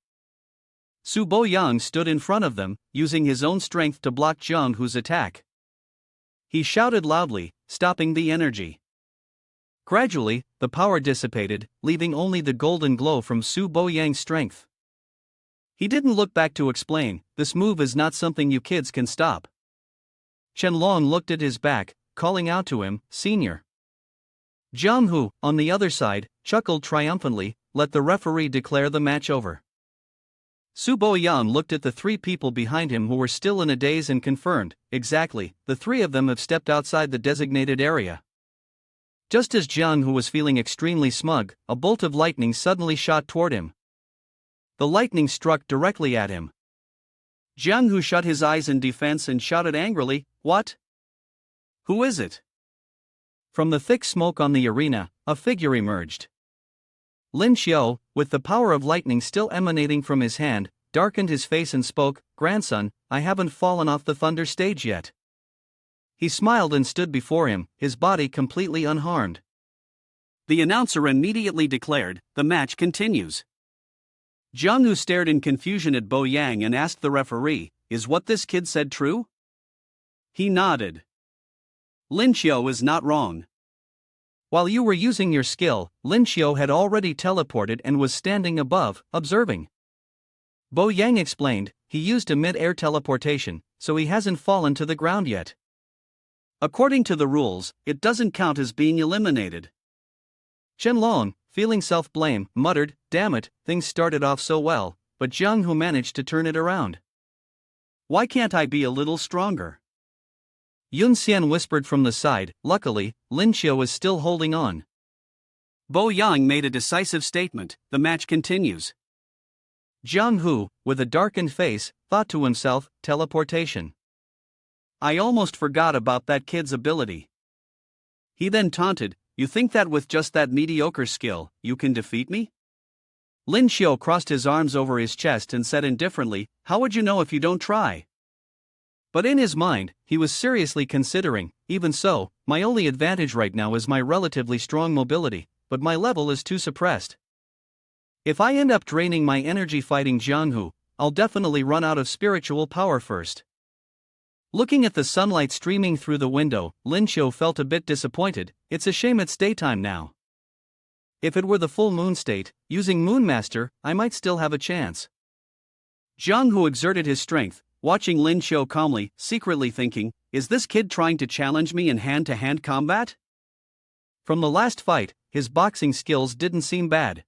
Su Boyang stood in front of them, using his own strength to block Jiang Hu's attack. He shouted loudly, stopping the energy. Gradually, the power dissipated, leaving only the golden glow from Su Boyang's strength. He didn't look back to explain, this move is not something you kids can stop. Qianlong looked at his back, calling out to him, Senior. Jiang Hu, on the other side, chuckled triumphantly, let the referee declare the match over. Su Boyang looked at the three people behind him who were still in a daze and confirmed, exactly, the three of them have stepped outside the designated area. Just as Jiang Hu was feeling extremely smug, a bolt of lightning suddenly shot toward him. The lightning struck directly at him. Jiang Hu shut his eyes in defense and shouted angrily, What? Who is it? From the thick smoke on the arena, a figure emerged. Lin Qiu, with the power of lightning still emanating from his hand, darkened his face and spoke, Grandson, I haven't fallen off the thunder stage yet. He smiled and stood before him, his body completely unharmed. The announcer immediately declared, "The match continues." Jiang Hu stared in confusion at Bo Yang and asked the referee, "Is what this kid said true?" He nodded. Lin Xiu is not wrong. While you were using your skill, Lin Xiu had already teleported and was standing above, observing. Bo Yang explained, he used a mid-air teleportation, so he hasn't fallen to the ground yet. According to the rules, it doesn't count as being eliminated. Chen Long, feeling self-blame, muttered, "Damn it, things started off so well, but Jiang Hu managed to turn it around. Why can't I be a little stronger?" Yun Xian whispered from the side. Luckily, Lin Xiu is still holding on. Bo Yang made a decisive statement, "The match continues." Jiang Hu, with a darkened face, thought to himself, teleportation. I almost forgot about that kid's ability. He then taunted, "You think that with just that mediocre skill, you can defeat me?" Lin Xiu crossed his arms over his chest and said indifferently, "How would you know if you don't try?" But in his mind, he was seriously considering, even so, my only advantage right now is my relatively strong mobility, but my level is too suppressed. If I end up draining my energy fighting Jiang Hu, I'll definitely run out of spiritual power first. Looking at the sunlight streaming through the window, Lin Xiu felt a bit disappointed. It's a shame it's daytime now. If it were the full moon state, using Moon Master, I might still have a chance. Jiang Hu exerted his strength, watching Lin Xiu calmly, secretly thinking, "Is this kid trying to challenge me in hand-to-hand combat?" From the last fight, his boxing skills didn't seem bad.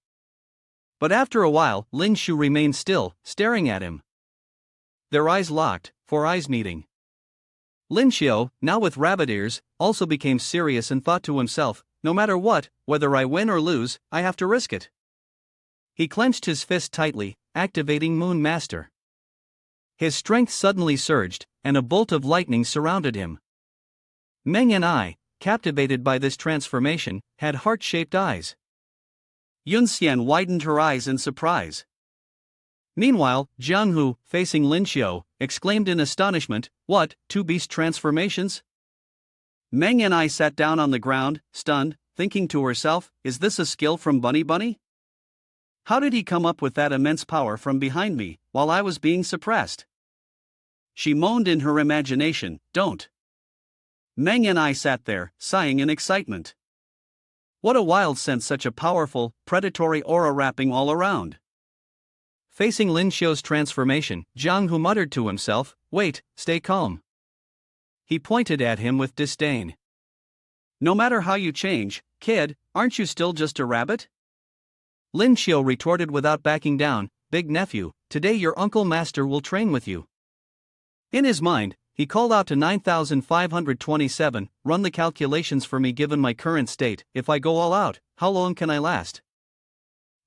But after a while, Lin Xiu remained still, staring at him. Their eyes locked, for eyes meeting. Lin Xiu, now with rabbit ears, also became serious and thought to himself, no matter what, whether I win or lose, I have to risk it. He clenched his fist tightly, activating Moon Master. His strength suddenly surged, and a bolt of lightning surrounded him. Meng and I, captivated by this transformation, had heart-shaped eyes. Yun Xian widened her eyes in surprise. Meanwhile, Jiang Hu, facing Lin Xiu, exclaimed in astonishment, "What, two beast transformations?" Meng and I sat down on the ground, stunned, thinking to herself, "Is this a skill from Bunny Bunny? How did he come up with that immense power from behind me, while I was being suppressed?" She moaned in her imagination, "Don't." Meng and I sat there, sighing in excitement. What a wild sense such a powerful, predatory aura wrapping all around. Facing Lin Xiu's transformation, Jiang Hu muttered to himself, "Wait, stay calm." He pointed at him with disdain. "No matter how you change, kid, aren't you still just a rabbit?" Lin Xiu retorted without backing down, "Big nephew, today your uncle master will train with you." In his mind, he called out to 9527, "Run the calculations for me given my current state. If I go all out, how long can I last?"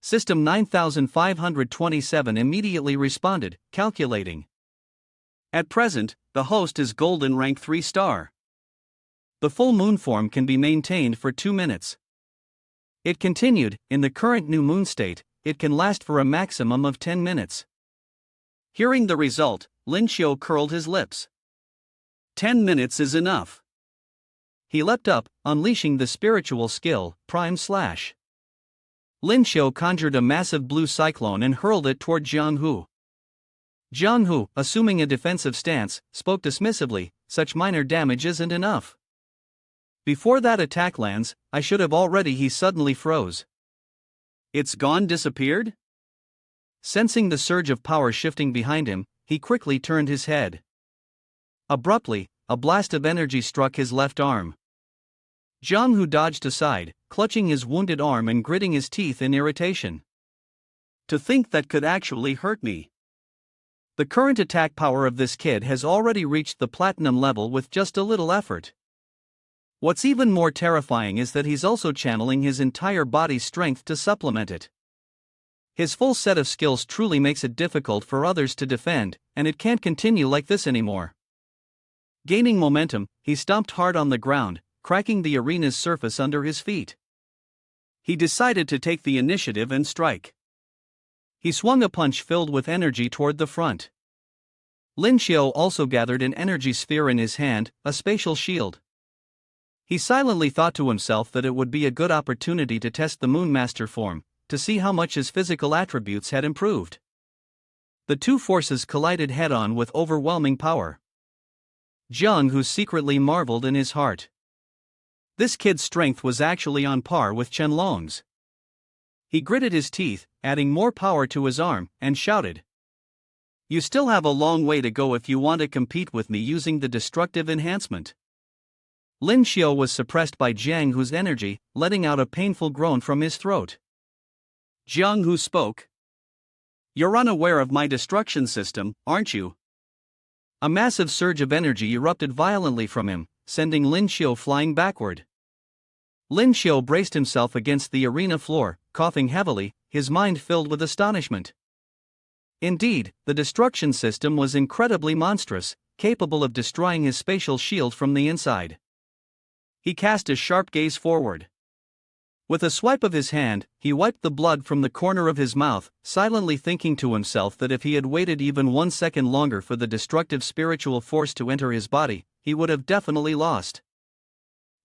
System 9527 immediately responded, calculating. At present, the host is golden rank 3-star. The full moon form can be maintained for 2 minutes. It continued, in the current new moon state, it can last for a maximum of 10 minutes. Hearing the result, Lin Xiu curled his lips. 10 minutes is enough. He leapt up, unleashing the spiritual skill, Prime Slash. Lin Xiu conjured a massive blue cyclone and hurled it toward Jiang Hu. Jiang Hu, assuming a defensive stance, spoke dismissively, "Such minor damage isn't enough. Before that attack lands, I should have already." He suddenly froze. "It's gone, disappeared?" Sensing the surge of power shifting behind him, he quickly turned his head. Abruptly, a blast of energy struck his left arm. Jiang Hu dodged aside, clutching his wounded arm and gritting his teeth in irritation. "To think that could actually hurt me." The current attack power of this kid has already reached the platinum level with just a little effort. What's even more terrifying is that he's also channeling his entire body's strength to supplement it. His full set of skills truly makes it difficult for others to defend, and it can't continue like this anymore. Gaining momentum, he stomped hard on the ground, cracking the arena's surface under his feet. He decided to take the initiative and strike. He swung a punch filled with energy toward the front. Lin Xiu also gathered an energy sphere in his hand, a spatial shield. He silently thought to himself that it would be a good opportunity to test the Moonmaster form, to see how much his physical attributes had improved. The two forces collided head-on with overwhelming power. Jiang secretly marveled in his heart. This kid's strength was actually on par with Qianlong's. He gritted his teeth, adding more power to his arm, and shouted, "You still have a long way to go if you want to compete with me using the destructive enhancement." Lin Xiao was suppressed by Jiang energy, letting out a painful groan from his throat. Jiang spoke. "You're unaware of my destruction system, aren't you?" A massive surge of energy erupted violently from him, sending Lin Xiao flying backward. Lin Xiao braced himself against the arena floor, coughing heavily, his mind filled with astonishment. Indeed, the destruction system was incredibly monstrous, capable of destroying his spatial shield from the inside. He cast a sharp gaze forward. With a swipe of his hand, he wiped the blood from the corner of his mouth, silently thinking to himself that if he had waited even 1 second longer for the destructive spiritual force to enter his body, he would have definitely lost.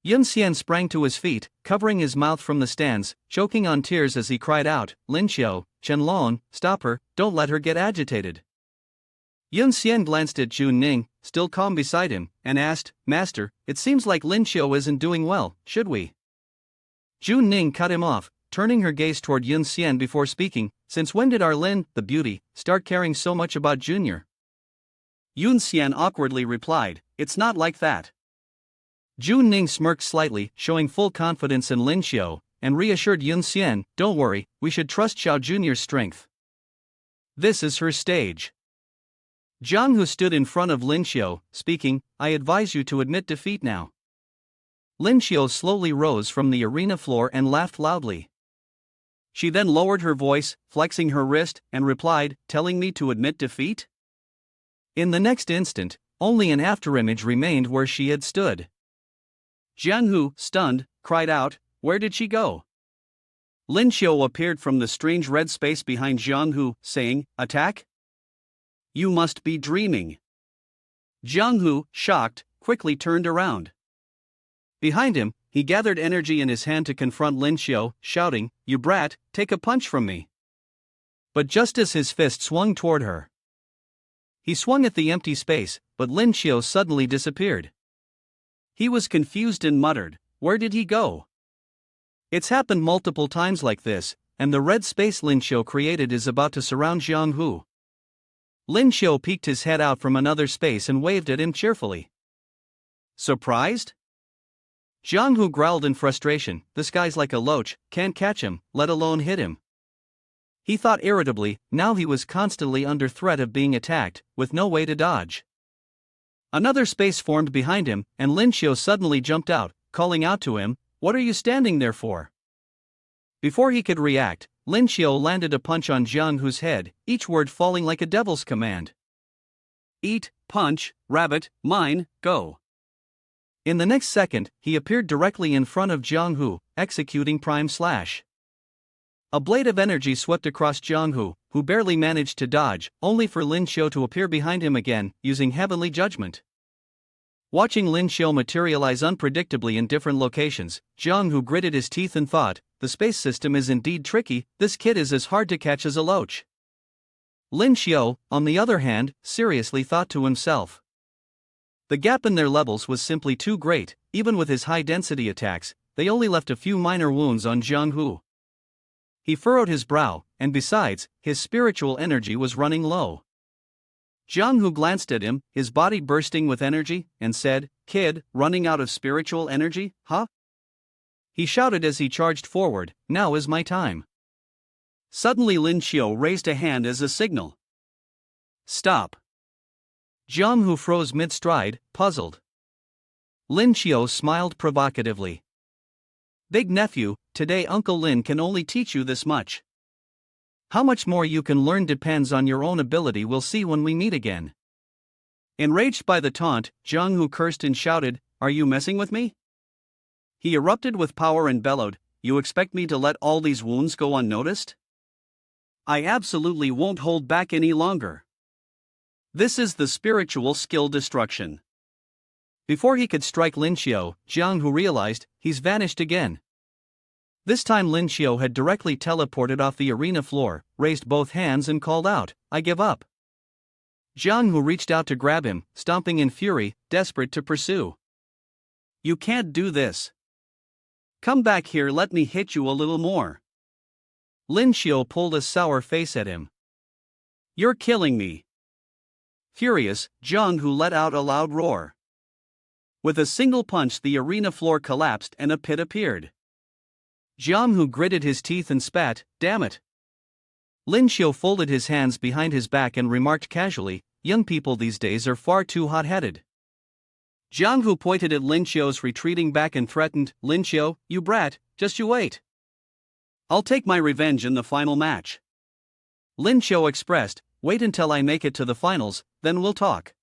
Yun Xian sprang to his feet, covering his mouth from the stands, choking on tears as he cried out, "Lin Xiao, Qianlong, stop her, don't let her get agitated." Yun Xian glanced at Jun Ning, still calm beside him, and asked, "Master, it seems like Lin Xiao isn't doing well, should we?" Jun Ning cut him off, turning her gaze toward Yun Xian before speaking, "Since when did our Lin, the beauty, start caring so much about Junior?" Yun Xian awkwardly replied, "It's not like that." Jun Ning smirked slightly, showing full confidence in Lin Xiao, and reassured Yun Xian, "Don't worry, we should trust Xiao Junior's strength. This is her stage." Jiang stood in front of Lin Xiao, speaking, "I advise you to admit defeat now." Lin Xiao slowly rose from the arena floor and laughed loudly. She then lowered her voice, flexing her wrist, and replied, "Telling me to admit defeat?" In the next instant, only an afterimage remained where she had stood. Jiang, stunned, cried out, "Where did she go?" Lin Xiao appeared from the strange red space behind Jiang, saying, "Attack? You must be dreaming." Jiang, shocked, quickly turned around. Behind him, he gathered energy in his hand to confront Lin Xiao, shouting, "You brat, take a punch from me." But just as his fist swung toward her, he swung at the empty space, but Lin Xiao suddenly disappeared. He was confused and muttered, "Where did he go?" It's happened multiple times like this, and the red space Lin Xiao created is about to surround Jiang. Lin Xiao peeked his head out from another space and waved at him cheerfully. Surprised? Jiang growled in frustration, "This guy's like a loach, can't catch him, let alone hit him." He thought irritably, now he was constantly under threat of being attacked, with no way to dodge. Another space formed behind him, and Lin Xiao suddenly jumped out, calling out to him, "What are you standing there for?" Before he could react, Lin Xiao landed a punch on Jiang's head, each word falling like a devil's command. "Eat, punch, rabbit, mine, go." In the next second, he appeared directly in front of Jiang, executing Prime Slash. A blade of energy swept across Jiang, who barely managed to dodge, only for Lin Xiao to appear behind him again, using Heavenly Judgment. Watching Lin Xiao materialize unpredictably in different locations, Jiang gritted his teeth and thought, "The space system is indeed tricky, this kid is as hard to catch as a loach." Lin Xiao, on the other hand, seriously thought to himself. The gap in their levels was simply too great, even with his high-density attacks, they only left a few minor wounds on Jiang. He furrowed his brow, and besides, his spiritual energy was running low. Jiang glanced at him, his body bursting with energy, and said, "Kid, running out of spiritual energy, huh?" He shouted as he charged forward, "Now is my time." Suddenly Lin Xiao raised a hand as a signal. "Stop." Jiang froze mid-stride, puzzled. Lin Xiao smiled provocatively. "Big nephew, today Uncle Lin can only teach you this much. How much more you can learn depends on your own ability, we'll see when we meet again." Enraged by the taunt, Jiang cursed and shouted, "Are you messing with me?" He erupted with power and bellowed, "You expect me to let all these wounds go unnoticed? I absolutely won't hold back any longer. This is the spiritual skill destruction. Before he could strike Lin Xiao, Jiang Hu realized he's vanished again. This time Lin Xiao had directly teleported off the arena floor, raised both hands and called out, "I give up." Jiang Hu reached out to grab him, stomping in fury, desperate to pursue. "You can't do this. Come back here, let me hit you a little more." Lin Xiao pulled a sour face at him. "You're killing me." Furious, Jiang Hu let out a loud roar. With a single punch, the arena floor collapsed and a pit appeared. Jiang Hu gritted his teeth and spat, "Damn it." Lin Xiao folded his hands behind his back and remarked casually, "Young people these days are far too hot-headed." Jiang Hu pointed at Lin Xiao's retreating back and threatened, "Lin Xiao, you brat, just you wait. I'll take my revenge in the final match." Lin Xiao expressed, "Wait until I make it to the finals, then we'll talk.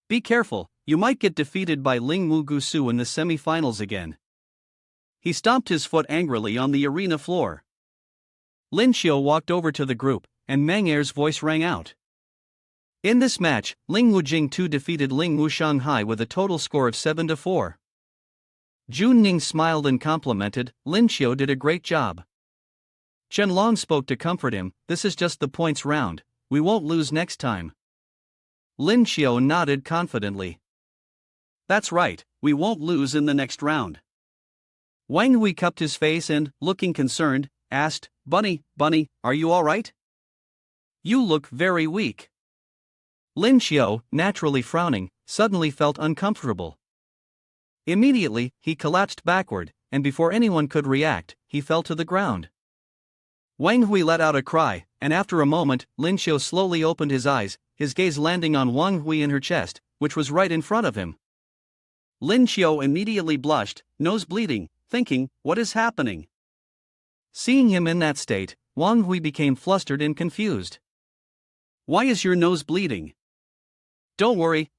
Be careful, you might get defeated by Ling Wu Gusu in the semifinals again." He stomped his foot angrily on the arena floor. Lin Xiao walked over to the group, and Meng Er's voice rang out. In this match, Ling Wu Jingtu defeated Ling Wu Shanghai with a total score of 7-4. Jun Ning smiled and complimented, "Lin Xiao did a great job." Chen Long spoke to comfort him, "This is just the points round, we won't lose next time." Lin Xiao nodded confidently. "That's right, we won't lose in the next round." Wang Hui cupped his face and, looking concerned, asked, Bunny, are you all right? You look very weak." Lin Xiao, naturally frowning, suddenly felt uncomfortable. Immediately, he collapsed backward, and before anyone could react, he fell to the ground. Wang Hui let out a cry, and after a moment, Lin Xiao slowly opened his eyes, his gaze landing on Wang Hui in her chest, which was right in front of him. Lin Xiao immediately blushed, nose bleeding, thinking, "What is happening?" Seeing him in that state, Wang Hui became flustered and confused. "Why is your nose bleeding?" Don't worry,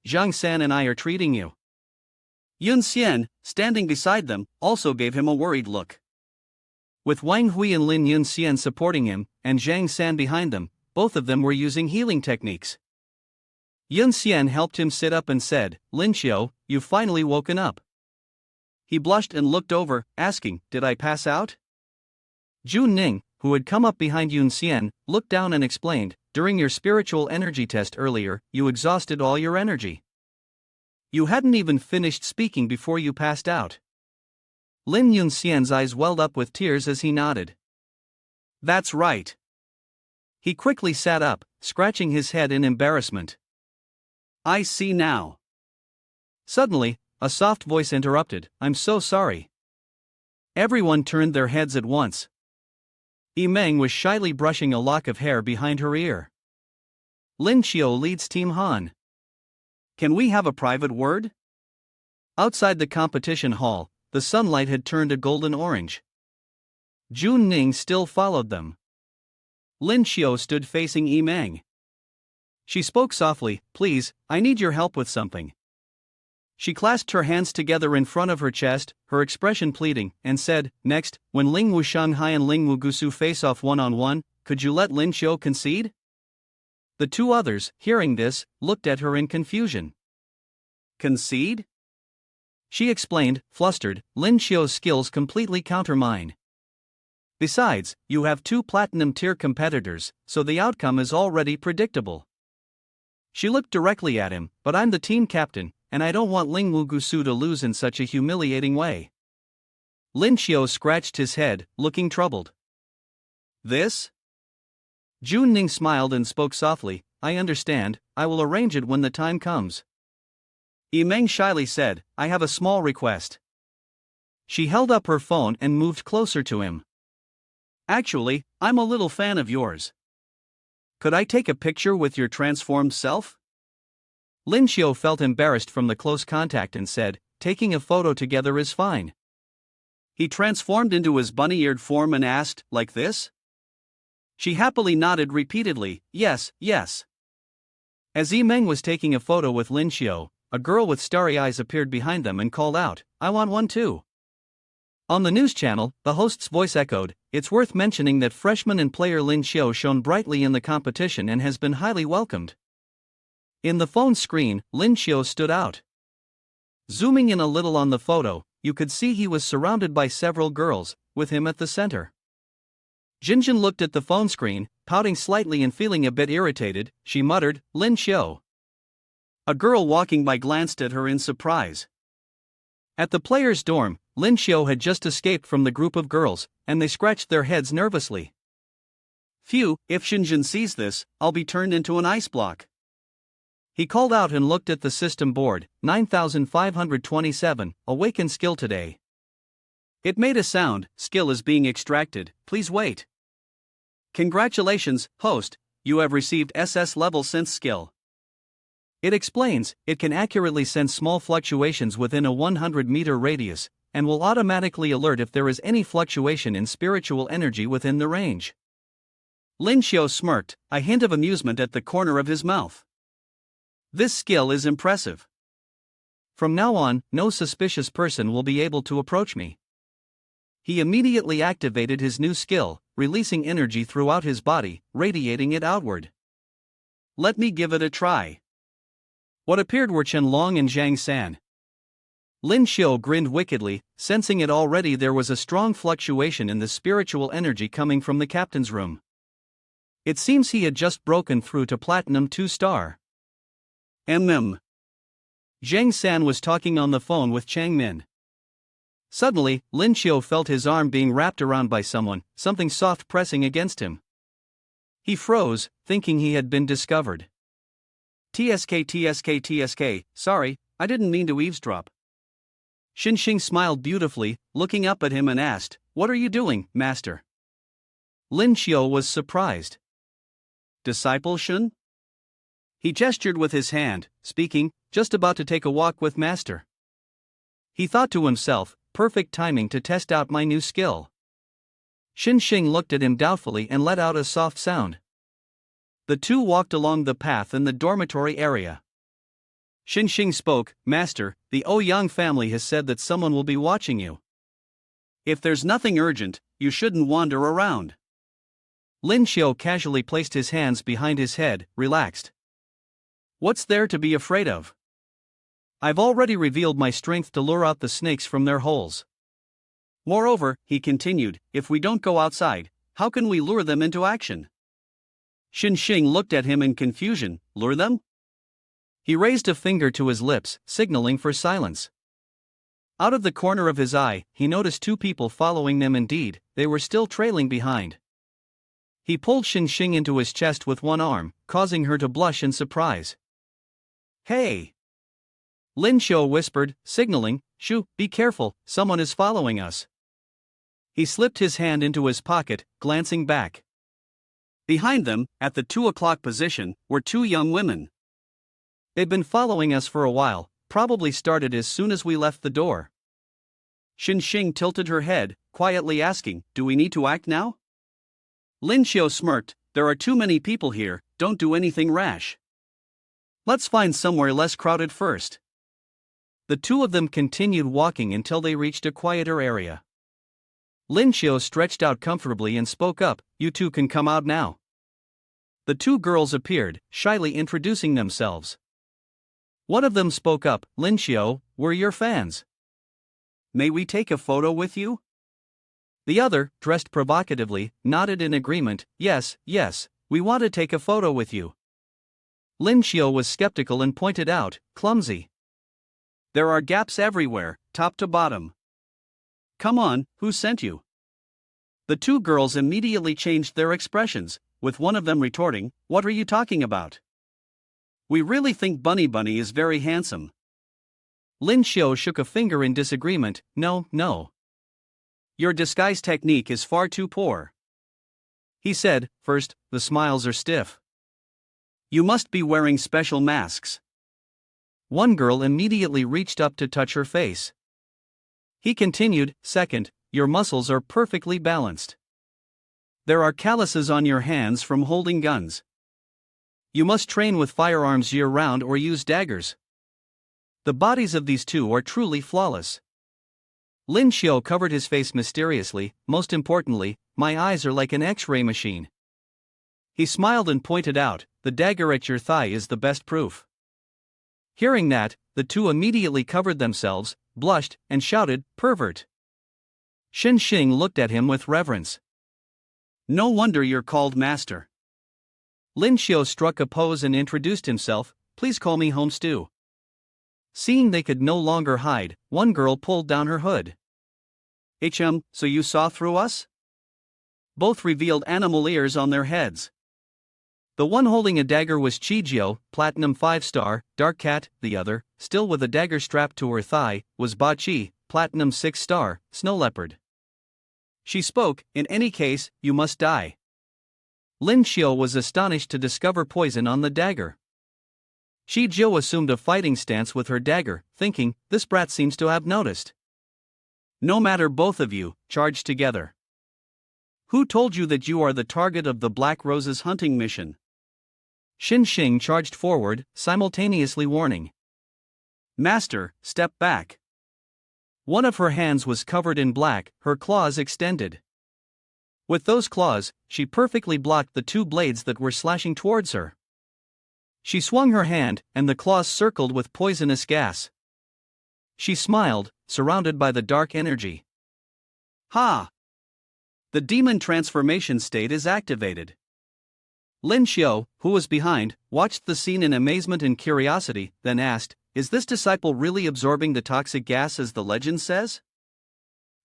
Zhang San and I are treating you." Yun Xian, standing beside them, also gave him a worried look. With Wang Hui and Lin Yun Xian supporting him, and Zhang San behind them, both of them were using healing techniques. Yun Xian helped him sit up and said, "Lin Xiao, you've finally woken up." He blushed and looked over, asking, "Did I pass out?" Jun Ning, who had come up behind Yun Xian, looked down and explained, "During your spiritual energy test earlier, you exhausted all your energy. You hadn't even finished speaking before you passed out." Lin Yun Xian's eyes welled up with tears as he nodded. "That's right." He quickly sat up, scratching his head in embarrassment. "I see now." Suddenly, a soft voice interrupted, "I'm so sorry." Everyone turned their heads at once. Yi Meng was shyly brushing a lock of hair behind her ear. "Lin Xiao leads Team Han. Can we have a private word?" Outside the competition hall, the sunlight had turned a golden orange. Jun Ning still followed them. Lin Xiao stood facing Yi Meng. She spoke softly, "Please, I need your help with something." She clasped her hands together in front of her chest, her expression pleading, and said, "Next, when Ling Wu Shanghai and Ling Wu Gusu face off one-on-one, could you let Lin Xiao concede?" The two others, hearing this, looked at her in confusion. "Concede?" She explained, flustered, "Lin Xiao's skills completely counter mine. Besides, you have two platinum-tier competitors, so the outcome is already predictable." She looked directly at him, "But I'm the team captain, and I don't want Ling Wu Gusu to lose in such a humiliating way." Lin Xiao scratched his head, looking troubled. "This?" Jun Ning smiled and spoke softly, "I understand, I will arrange it when the time comes." Yi Meng shyly said, "I have a small request." She held up her phone and moved closer to him. "Actually, I'm a little fan of yours. Could I take a picture with your transformed self?" Lin Xiao felt embarrassed from the close contact and said, "Taking a photo together is fine." He transformed into his bunny-eared form and asked, "Like this?" She happily nodded repeatedly, "Yes." As Yi Meng was taking a photo with Lin Xiao, a girl with starry eyes appeared behind them and called out, "I want one too." On the news channel, the host's voice echoed, "It's worth mentioning that freshman and player Lin Xiao shone brightly in the competition and has been highly welcomed." In the phone screen, Lin Xiao stood out. Zooming in a little on the photo, you could see he was surrounded by several girls, with him at the center. Jinjin looked at the phone screen, pouting slightly and feeling a bit irritated. She muttered, "Lin Xiu." A girl walking by glanced at her in surprise. At the players' dorm, Lin Xiu had just escaped from the group of girls, and they scratched their heads nervously. "Phew, if Jinjin sees this, I'll be turned into an ice block." He called out and looked at the system board. 9527, awaken skill today. It made a sound. Skill is being extracted, please wait. Congratulations, host, you have received SS level sense skill. It explains, it can accurately sense small fluctuations within a 100-meter radius, and will automatically alert if there is any fluctuation in spiritual energy within the range. Lin Xiu smirked, a hint of amusement at the corner of his mouth. This skill is impressive. From now on, no suspicious person will be able to approach me. He immediately activated his new skill, releasing energy throughout his body, radiating it outward. Let me give it a try. What appeared were Chen-Long and Zhang San. Lin Xiu grinned wickedly, sensing it already there was a strong fluctuation in the spiritual energy coming from the captain's room. It seems he had just broken through to Platinum 2-star. Zhang San was talking on the phone with Chang Min. Suddenly, Lin Xiu felt his arm being wrapped around by someone, something soft pressing against him. He froze, thinking he had been discovered. TSK, sorry, I didn't mean to eavesdrop. Xinxing smiled beautifully, looking up at him and asked, "What are you doing, master?" Lin Xiu was surprised. "Disciple Shun?" He gestured with his hand, speaking, "Just about to take a walk with master." He thought to himself, perfect timing to test out my new skill. Xinxing looked at him doubtfully and let out a soft sound. The two walked along the path in the dormitory area. Xinxing spoke, "Master, the Ouyang family has said that someone will be watching you. If there's nothing urgent, you shouldn't wander around." Lin Xiu casually placed his hands behind his head, relaxed. What's there to be afraid of? I've already revealed my strength to lure out the snakes from their holes. Moreover, he continued, if we don't go outside, how can we lure them into action? Xinxing looked at him in confusion. Lure them? He raised a finger to his lips, signaling for silence. Out of the corner of his eye, he noticed two people following them. Indeed, they were still trailing behind. He pulled Xinxing into his chest with one arm, causing her to blush in surprise. Hey! Lin Xiu whispered, signaling, "Shoo, be careful, someone is following us." He slipped his hand into his pocket, glancing back. Behind them, at the 2 o'clock position, were two young women. They'd been following us for a while, probably started as soon as we left the door. Xinxing tilted her head, quietly asking, "Do we need to act now?" Lin Xiu smirked, "There are too many people here, don't do anything rash. Let's find somewhere less crowded first." The two of them continued walking until they reached a quieter area. Lin Xiu stretched out comfortably and spoke up, "You two can come out now." The two girls appeared, shyly introducing themselves. One of them spoke up, "Lin Xiu, we're your fans. May we take a photo with you?" The other, dressed provocatively, nodded in agreement, yes, we want to take a photo with you." Lin Xiu was skeptical and pointed out, "Clumsy. There are gaps everywhere, top to bottom. Come on, who sent you?" The two girls immediately changed their expressions, with one of them retorting, "What are you talking about? We really think Bunny is very handsome." Lin Xiu shook a finger in disagreement, No. Your disguise technique is far too poor. He said, "First, the smiles are stiff. You must be wearing special masks." One girl immediately reached up to touch her face. He continued, "Second, your muscles are perfectly balanced. There are calluses on your hands from holding guns. You must train with firearms year-round or use daggers. The bodies of these two are truly flawless." Lin Xiu covered his face mysteriously, "Most importantly, my eyes are like an X-ray machine." He smiled and pointed out, "The dagger at your thigh is the best proof." Hearing that, the two immediately covered themselves, blushed, and shouted, "Pervert!" Shen Xing looked at him with reverence. "No wonder you're called master." Lin Xiu struck a pose and introduced himself, "Please call me Home Stew." Seeing they could no longer hide, one girl pulled down her hood. So you saw through us?" Both revealed animal ears on their heads. The one holding a dagger was Chijiao, Platinum 5-star, Dark Cat. The other, still with a dagger strapped to her thigh, was Ba Chi, Platinum 6-star, Snow Leopard. She spoke, "In any case, you must die." Lin Xiu was astonished to discover poison on the dagger. Chijiao assumed a fighting stance with her dagger, thinking, "This brat seems to have noticed." "No matter, both of you, charge together." "Who told you that you are the target of the Black Rose's hunting mission?" Shen Xing charged forward, simultaneously warning. "Master, step back." One of her hands was covered in black, her claws extended. With those claws, she perfectly blocked the two blades that were slashing towards her. She swung her hand, and the claws circled with poisonous gas. She smiled, surrounded by the dark energy. "Ha! The demon transformation state is activated." Lin Xiu, who was behind, watched the scene in amazement and curiosity, then asked, "Is this disciple really absorbing the toxic gas as the legend says?"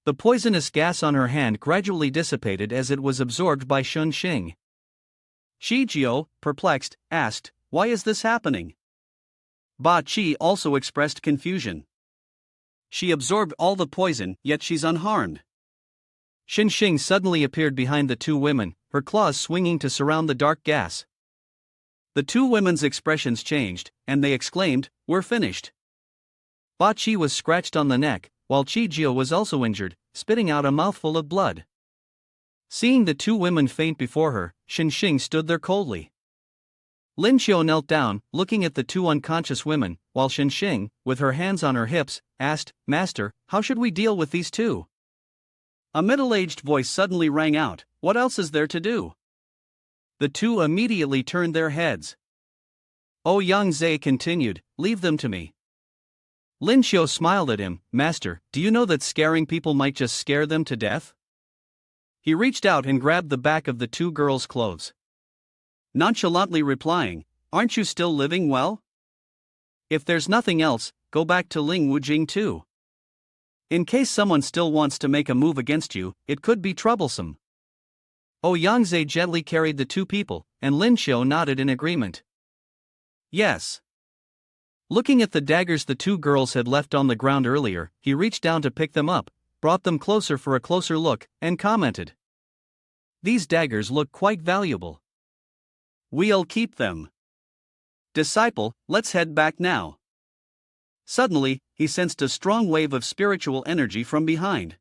The poisonous gas on her hand gradually dissipated as it was absorbed by Shen Xing. Chijiao, perplexed, asked, "Why is this happening?" Ba Chi also expressed confusion. "She absorbed all the poison, yet she's unharmed." Shen Xing suddenly appeared behind the two women, her claws swinging to surround the dark gas. The two women's expressions changed, and they exclaimed, "We're finished." Ba Chi was scratched on the neck, while Chijiao was also injured, spitting out a mouthful of blood. Seeing the two women faint before her, Shen Xing stood there coldly. Lin Xiu knelt down, looking at the two unconscious women, while Shen Xing, with her hands on her hips, asked, "Master, how should we deal with these two?" A middle-aged voice suddenly rang out, "What else is there to do?" The two immediately turned their heads. Yang Zhe continued, "Leave them to me." Lin Xiu smiled at him, "Master, do you know that scaring people might just scare them to death?" He reached out and grabbed the back of the two girls' clothes. Nonchalantly replying, "Aren't you still living well? If there's nothing else, go back to Ling Wujing too. In case someone still wants to make a move against you, it could be troublesome." Yang Zhe gently carried the two people, and Lin Xiu nodded in agreement. "Yes." Looking at the daggers the two girls had left on the ground earlier, he reached down to pick them up, brought them closer for a closer look, and commented, "These daggers look quite valuable. We'll keep them. Disciple, let's head back now." Suddenly, he sensed a strong wave of spiritual energy from behind.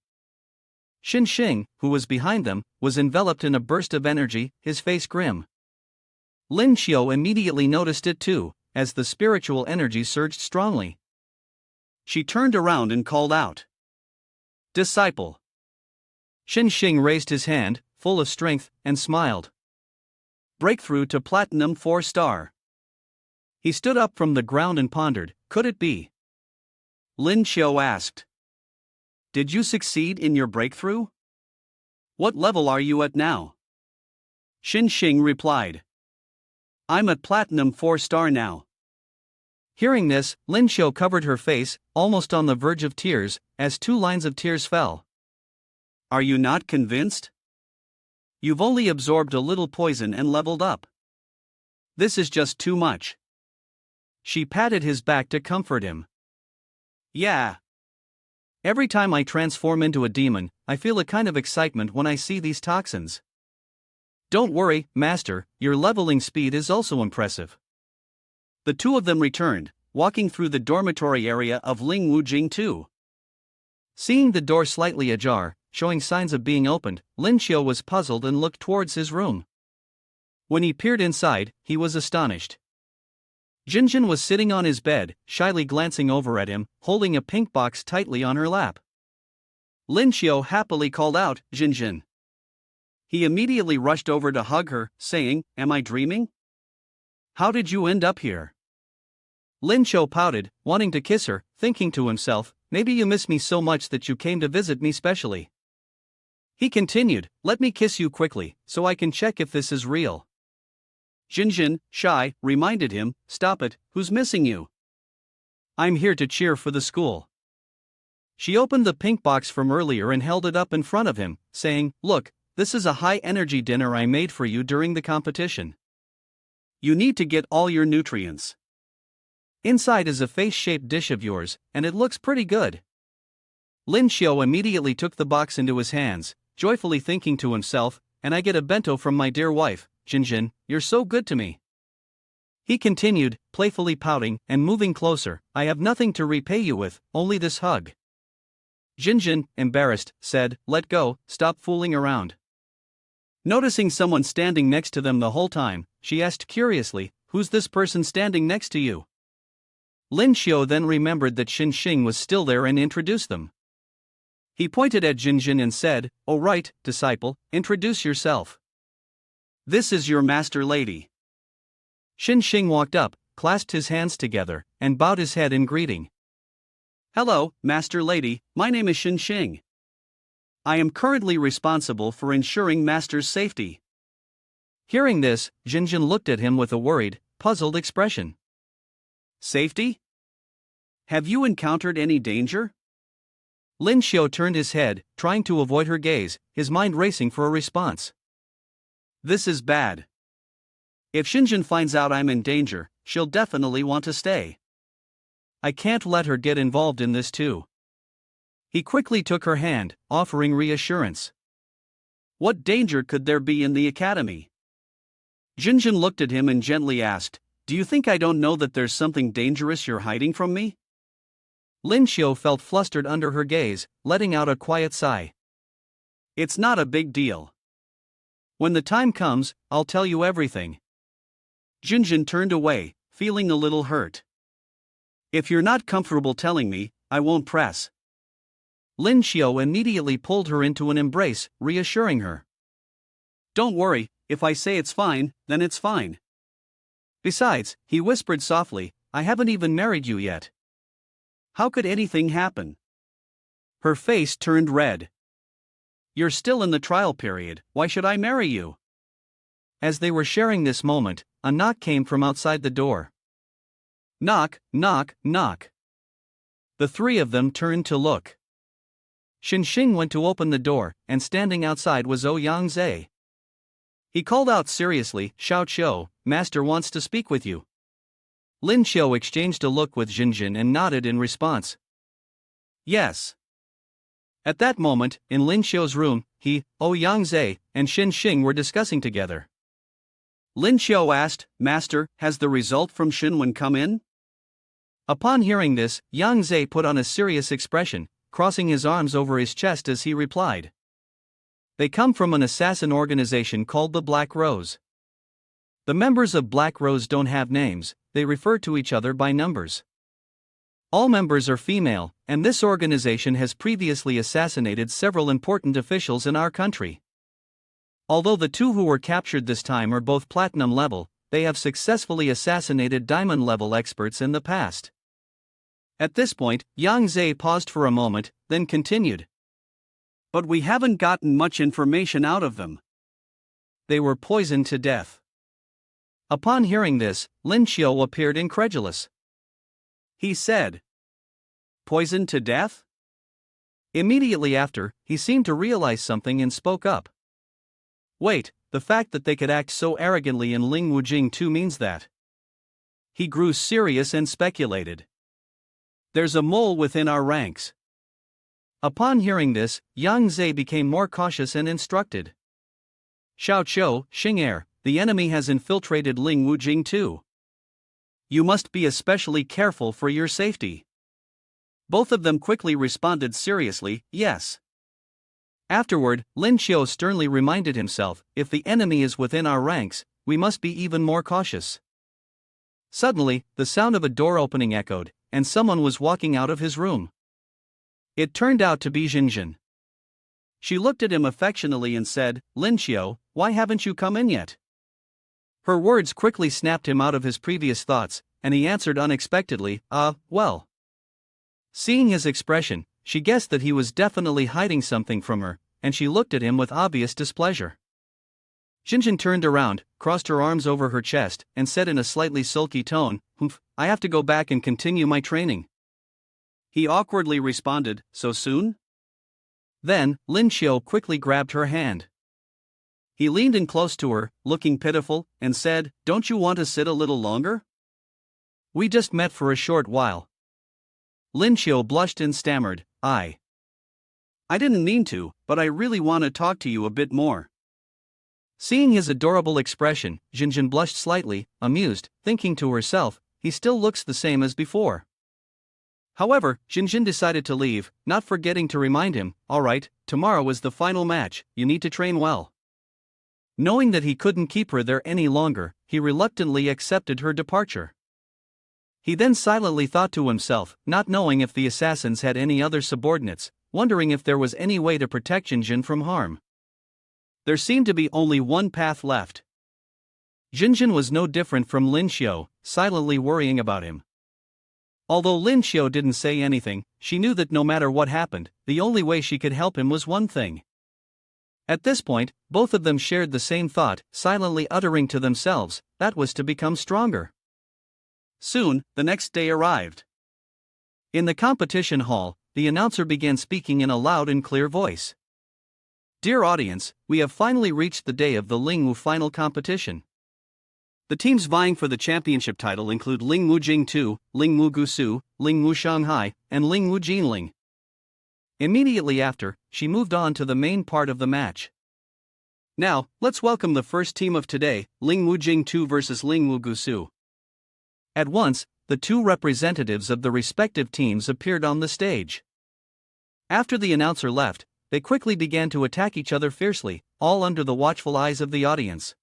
Shen Xing, who was behind them, was enveloped in a burst of energy, his face grim. Lin Xiu immediately noticed it too, as the spiritual energy surged strongly. She turned around and called out, "Disciple." Shen Xing raised his hand, full of strength, and smiled. "Breakthrough to Platinum 4-star." He stood up from the ground and pondered, could it be? Lin Xiu asked, "Did you succeed in your breakthrough? What level are you at now?" Shen Xing replied, "I'm at Platinum 4-star now." Hearing this, Lin Xiu covered her face, almost on the verge of tears, as two lines of tears fell. "Are you not convinced? You've only absorbed a little poison and leveled up. This is just too much." She patted his back to comfort him. "Yeah. Every time I transform into a demon, I feel a kind of excitement when I see these toxins. Don't worry, Master, your leveling speed is also impressive." The two of them returned, walking through the dormitory area of Ling Wujing too. Seeing the door slightly ajar, showing signs of being opened, Lin Xiu was puzzled and looked towards his room. When he peered inside, he was astonished. Jinjin was sitting on his bed, shyly glancing over at him, holding a pink box tightly on her lap. Lin Xiu happily called out, "Jinjin." He immediately rushed over to hug her, saying, "Am I dreaming? How did you end up here?" Lin Xiu pouted, wanting to kiss her, thinking to himself, maybe you miss me so much that you came to visit me specially. He continued, let me kiss you quickly, so I can check if this is real. Jinjin, shy, reminded him, stop it, who's missing you? I'm here to cheer for the school. She opened the pink box from earlier and held it up in front of him, saying, look, this is a high-energy dinner I made for you during the competition. You need to get all your nutrients. Inside is a face-shaped dish of yours, and it looks pretty good. Lin Xiu immediately took the box into his hands, joyfully thinking to himself, and I get a bento from my dear wife, Jinjin, you're so good to me. He continued, playfully pouting and moving closer, I have nothing to repay you with, only this hug. Jinjin, embarrassed, said, let go, stop fooling around. Noticing someone standing next to them the whole time, she asked curiously, who's this person standing next to you? Lin Xiu then remembered that Xin Xing was still there and introduced them. He pointed at Jinjin and said, oh right, disciple, introduce yourself. This is your master lady. Xin Xing walked up, clasped his hands together, and bowed his head in greeting. Hello, master lady, my name is Xin Xing. I am currently responsible for ensuring master's safety. Hearing this, Jinjin looked at him with a worried, puzzled expression. Safety? Have you encountered any danger? Lin Xiu turned his head, trying to avoid her gaze, his mind racing for a response. This is bad. If Xinjin finds out I'm in danger, she'll definitely want to stay. I can't let her get involved in this too. He quickly took her hand, offering reassurance. What danger could there be in the academy? Jinjin looked at him and gently asked, do you think I don't know that there's something dangerous you're hiding from me? Lin Xiu felt flustered under her gaze, letting out a quiet sigh. It's not a big deal. When the time comes, I'll tell you everything. Jinjin turned away, feeling a little hurt. If you're not comfortable telling me, I won't press. Lin Xiu immediately pulled her into an embrace, reassuring her. Don't worry, if I say it's fine, then it's fine. Besides, he whispered softly, I haven't even married you yet. How could anything happen? Her face turned red. You're still in the trial period, why should I marry you? As they were sharing this moment, a knock came from outside the door. Knock, knock, knock. The three of them turned to look. Xin Xing went to open the door, and standing outside was Ouyang Zhe. He called out seriously, Xiao Qiu, master wants to speak with you. Lin Xiu exchanged a look with Jinjin and nodded in response. Yes. At that moment, in Lin Xiu's room, he, Ouyang Zhe, and Xin Xing were discussing together. Lin Xiu asked, Master, has the result from Xinwen come in? Upon hearing this, Yang Zhe put on a serious expression, crossing his arms over his chest as he replied. They come from an assassin organization called the Black Rose. The members of Black Rose don't have names, they refer to each other by numbers. All members are female, and this organization has previously assassinated several important officials in our country. Although the two who were captured this time are both platinum level, they have successfully assassinated diamond level experts in the past. At this point, Yang Zhe paused for a moment, then continued. But we haven't gotten much information out of them. They were poisoned to death. Upon hearing this, Lin Xiu appeared incredulous. He said, Poisoned to death? Immediately after, he seemed to realize something and spoke up. Wait, the fact that they could act so arrogantly in Ling Wujing too means that. He grew serious and speculated. There's a mole within our ranks. Upon hearing this, Yang Zhe became more cautious and instructed. Xiao Qiu, Xing'er, the enemy has infiltrated Ling Wujing too. You must be especially careful for your safety. Both of them quickly responded seriously, yes. Afterward, Lin Xiu sternly reminded himself, if the enemy is within our ranks, we must be even more cautious. Suddenly, the sound of a door opening echoed, and someone was walking out of his room. It turned out to be Jinjin. She looked at him affectionately and said, Lin Xiu, why haven't you come in yet? Her words quickly snapped him out of his previous thoughts, and he answered unexpectedly, well. Seeing his expression, she guessed that he was definitely hiding something from her, and she looked at him with obvious displeasure. Jinjin turned around, crossed her arms over her chest, and said in a slightly sulky tone, "Humph, I have to go back and continue my training." He awkwardly responded, "So soon?" Then, Lin Xiu quickly grabbed her hand. He leaned in close to her, looking pitiful, and said, "Don't you want to sit a little longer? We just met for a short while." Lin Xiu blushed and stammered, I didn't mean to, but I really want to talk to you a bit more." Seeing his adorable expression, Jinjin blushed slightly, amused, thinking to herself, he still looks the same as before. However, Jinjin decided to leave, not forgetting to remind him, "Alright, tomorrow is the final match, you need to train well." Knowing that he couldn't keep her there any longer, he reluctantly accepted her departure. He then silently thought to himself, not knowing if the assassins had any other subordinates, wondering if there was any way to protect Jinjin from harm. There seemed to be only one path left. Jinjin was no different from Lin Xiu, silently worrying about him. Although Lin Xiu didn't say anything, she knew that no matter what happened, the only way she could help him was one thing. At this point, both of them shared the same thought, silently uttering to themselves, that was to become stronger. Soon, the next day arrived. In the competition hall, the announcer began speaking in a loud and clear voice. "Dear audience, we have finally reached the day of the Lingwu final competition. The teams vying for the championship title include Lingwu Jingtu, Lingwu Gusu, Lingwu Shanghai, and Lingwu Jinling." Immediately after, she moved on to the main part of the match. "Now, let's welcome the first team of today, Lingwu Jingtu versus Lingwu Gusu." At once, the two representatives of the respective teams appeared on the stage. After the announcer left, they quickly began to attack each other fiercely, all under the watchful eyes of the audience.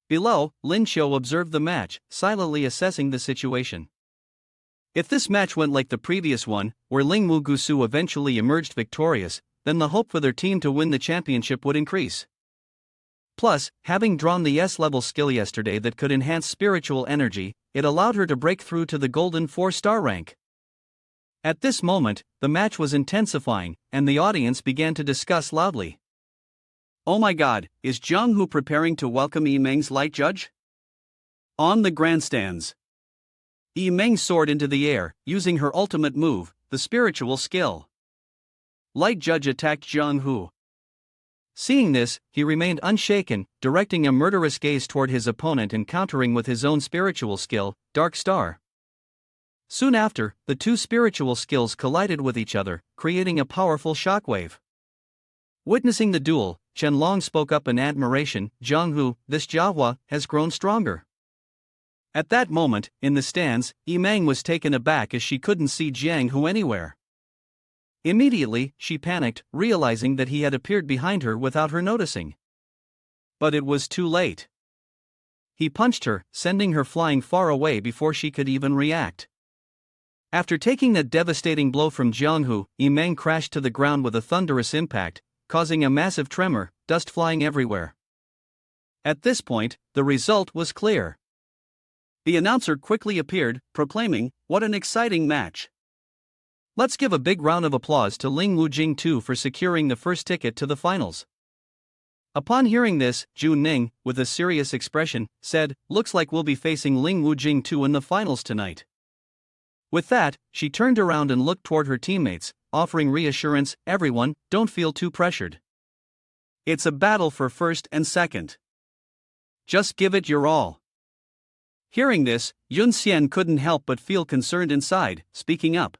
Below, Lin Xiu observed the match, silently assessing the situation. If this match went like the previous one, where Lingwu Gusu eventually emerged victorious, then the hope for their team to win the championship would increase. Plus, having drawn the S-level skill yesterday that could enhance spiritual energy, it allowed her to break through to the golden 4-star rank. At this moment, the match was intensifying, and the audience began to discuss loudly. "Oh my god, is Jiang Hu preparing to welcome Yi Meng's light judge?" On the grandstands, Yi Meng soared into the air, using her ultimate move, the spiritual skill. Light judge attacked Jiang Hu. Seeing this, he remained unshaken, directing a murderous gaze toward his opponent and countering with his own spiritual skill, Dark Star. Soon after, the two spiritual skills collided with each other, creating a powerful shockwave. Witnessing the duel, Qianlong spoke up in admiration, "Jiang Hu, this Jiahua, has grown stronger." At that moment, in the stands, Yi Meng was taken aback as she couldn't see Jiang Hu anywhere. Immediately, she panicked, realizing that he had appeared behind her without her noticing. But it was too late. He punched her, sending her flying far away before she could even react. After taking that devastating blow from Jiang Hu, Yi Meng crashed to the ground with a thunderous impact, causing a massive tremor, dust flying everywhere. At this point, the result was clear. The announcer quickly appeared, proclaiming, "What an exciting match! Let's give a big round of applause to Lingwu Jingtu for securing the first ticket to the finals." Upon hearing this, Ju Ning, with a serious expression, said, "Looks like we'll be facing Lingwu Jingtu in the finals tonight." With that, she turned around and looked toward her teammates, offering reassurance, "Everyone, don't feel too pressured. It's a battle for first and second. Just give it your all." Hearing this, Yun Xian couldn't help but feel concerned inside, speaking up.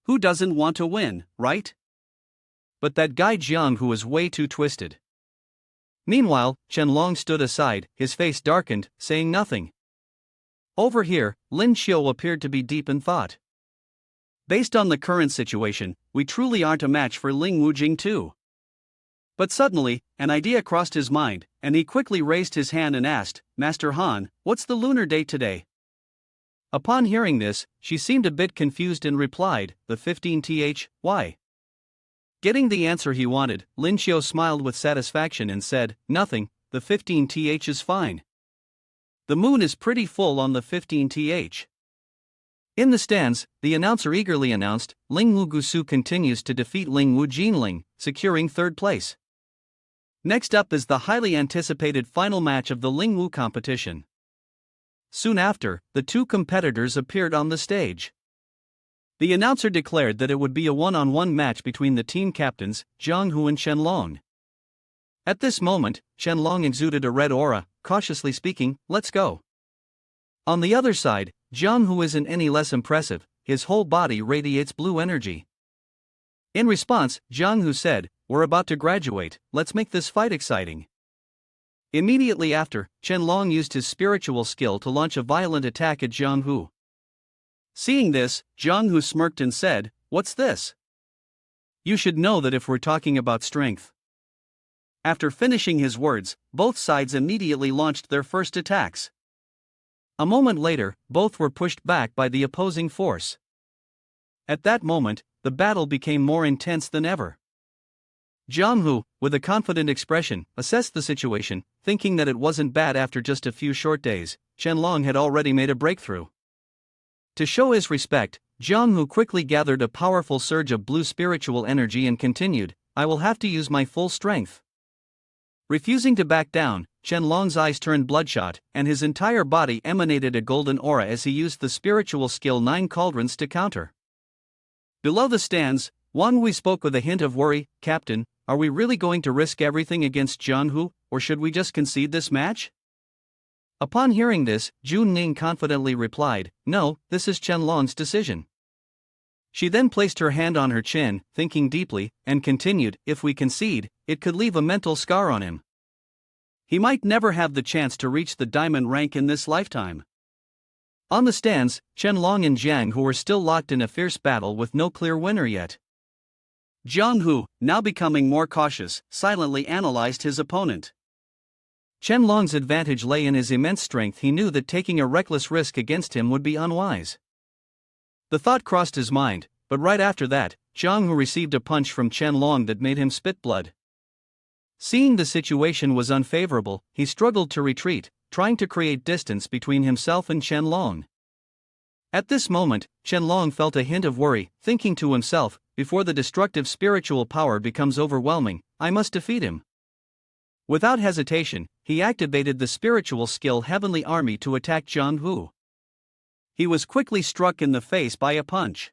"Who doesn't want to win, right? But that guy Jiang Hu is way too twisted." Meanwhile, Qianlong stood aside, his face darkened, saying nothing. Over here, Lin Xiu appeared to be deep in thought. "Based on the current situation, we truly aren't a match for Lingwu Jingtu." But suddenly, an idea crossed his mind, and he quickly raised his hand and asked, "Master Han, what's the lunar date today?" Upon hearing this, she seemed a bit confused and replied, "The 15th, why?" Getting the answer he wanted, Lin Xiu smiled with satisfaction and said, "Nothing, the 15th is fine." The moon is pretty full on the 15th. In the stands, the announcer eagerly announced, Lingwu Gusu continues to defeat Lingwu Jinling, securing third place. Next up is the highly anticipated final match of the Lingwu competition. Soon after, the two competitors appeared on the stage. The announcer declared that it would be a one-on-one match between the team captains, Jiang Hu and Qianlong. At this moment, Qianlong exuded a red aura, cautiously speaking, "Let's go." On the other side, Jiang Hu isn't any less impressive, his whole body radiates blue energy. In response, Jiang Hu said, "We're about to graduate, let's make this fight exciting." Immediately after, Qianlong used his spiritual skill to launch a violent attack at Jiang Hu. Seeing this, Jiang Hu smirked and said, "What's this? You should know that if we're talking about strength." After finishing his words, both sides immediately launched their first attacks. A moment later, both were pushed back by the opposing force. At that moment, the battle became more intense than ever. Jiang Hu, with a confident expression, assessed the situation, thinking that it wasn't bad after just a few short days. Qianlong had already made a breakthrough. To show his respect, Jiang Hu quickly gathered a powerful surge of blue spiritual energy and continued, "I will have to use my full strength." Refusing to back down, Qianlong's eyes turned bloodshot, and his entire body emanated a golden aura as he used the spiritual skill 9 cauldrons to counter. Below the stands, Wang Wei spoke with a hint of worry, "Captain, are we really going to risk everything against Jiang Hu, or should we just concede this match?" Upon hearing this, Jun Ning confidently replied, "No, this is Qianlong's decision." She then placed her hand on her chin, thinking deeply, and continued, "If we concede, it could leave a mental scar on him. He might never have the chance to reach the diamond rank in this lifetime." On the stands, Qianlong and Jiang Hu were still locked in a fierce battle with no clear winner yet. Jiang Hu, now becoming more cautious, silently analyzed his opponent. Qianlong's advantage lay in his immense strength. He knew that taking a reckless risk against him would be unwise. The thought crossed his mind, but right after that, Jiang Hu received a punch from Qianlong that made him spit blood. Seeing the situation was unfavorable, he struggled to retreat, trying to create distance between himself and Qianlong. At this moment, Qianlong felt a hint of worry, thinking to himself, "Before the destructive spiritual power becomes overwhelming, I must defeat him." Without hesitation, he activated the spiritual skill Heavenly Army to attack Jiang Hu. He was quickly struck in the face by a punch.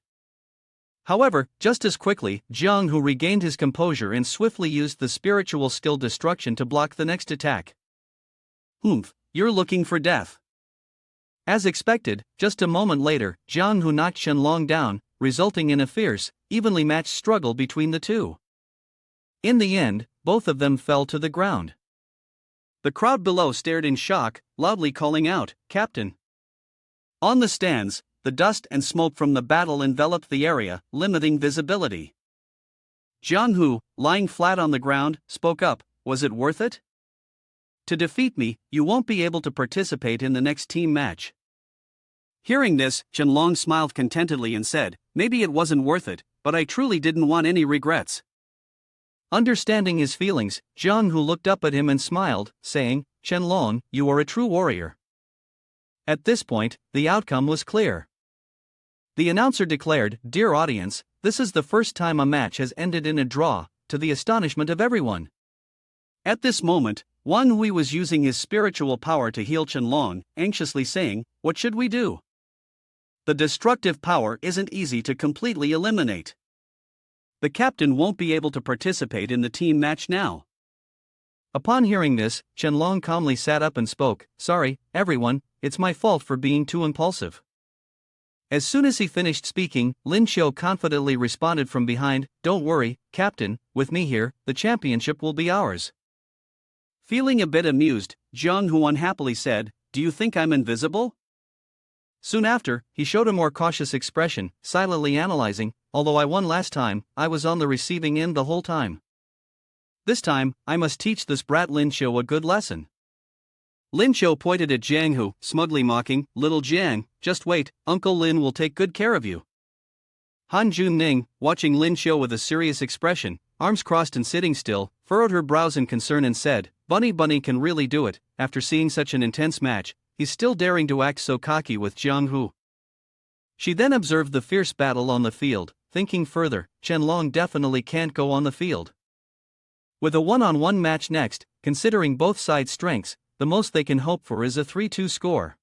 However, just as quickly, Jiang Hu regained his composure and swiftly used the spiritual skill Destruction to block the next attack. "Humph, you're looking for death." As expected, just a moment later, Jiang Hu knocked Qianlong down, resulting in a fierce, evenly matched struggle between the two. In the end, both of them fell to the ground. The crowd below stared in shock, loudly calling out, "Captain!" On the stands, the dust and smoke from the battle enveloped the area, limiting visibility. Jiang Hu, lying flat on the ground, spoke up, "Was it worth it? To defeat me, you won't be able to participate in the next team match." Hearing this, Qianlong smiled contentedly and said, "Maybe it wasn't worth it, but I truly didn't want any regrets." Understanding his feelings, Jiang Hu looked up at him and smiled, saying, "Qianlong, you are a true warrior." At this point, the outcome was clear. The announcer declared, "Dear audience, this is the first time a match has ended in a draw, to the astonishment of everyone." At this moment, Wang Hui was using his spiritual power to heal Qianlong, anxiously saying, "What should we do? The destructive power isn't easy to completely eliminate. The captain won't be able to participate in the team match now." Upon hearing this, Qianlong calmly sat up and spoke, "Sorry, everyone, it's my fault for being too impulsive." As soon as he finished speaking, Lin Xiu confidently responded from behind, "Don't worry, Captain, with me here, the championship will be ours." Feeling a bit amused, Jiang Hu unhappily said, "Do you think I'm invisible?" Soon after, he showed a more cautious expression, silently analyzing, "Although I won last time, I was on the receiving end the whole time. This time, I must teach this brat Lin Xiu a good lesson." Lin Xiu pointed at Jiang Hu, smugly mocking, "Little Jiang, just wait, Uncle Lin will take good care of you." Han Jun Ning, watching Lin Xiu with a serious expression, arms crossed and sitting still, furrowed her brows in concern and said, Bunny can really do it." After seeing such an intense match, he's still daring to act so cocky with Jiang-hu. She then observed the fierce battle on the field, thinking further, Chen-long definitely can't go on the field. With a one-on-one match next, considering both sides' strengths, the most they can hope for is a 3-2 score.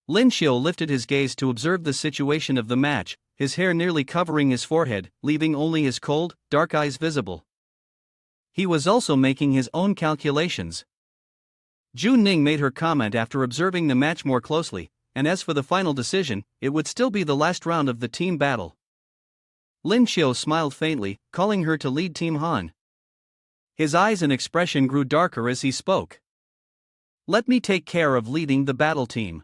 Lin Xiu lifted his gaze to observe the situation of the match, his hair nearly covering his forehead, leaving only his cold, dark eyes visible. He was also making his own calculations. Jun Ning made her comment after observing the match more closely, and as for the final decision, it would still be the last round of the team battle. Lin Xiu smiled faintly, calling her to lead Team Han. His eyes and expression grew darker as he spoke. Let me take care of leading the battle team.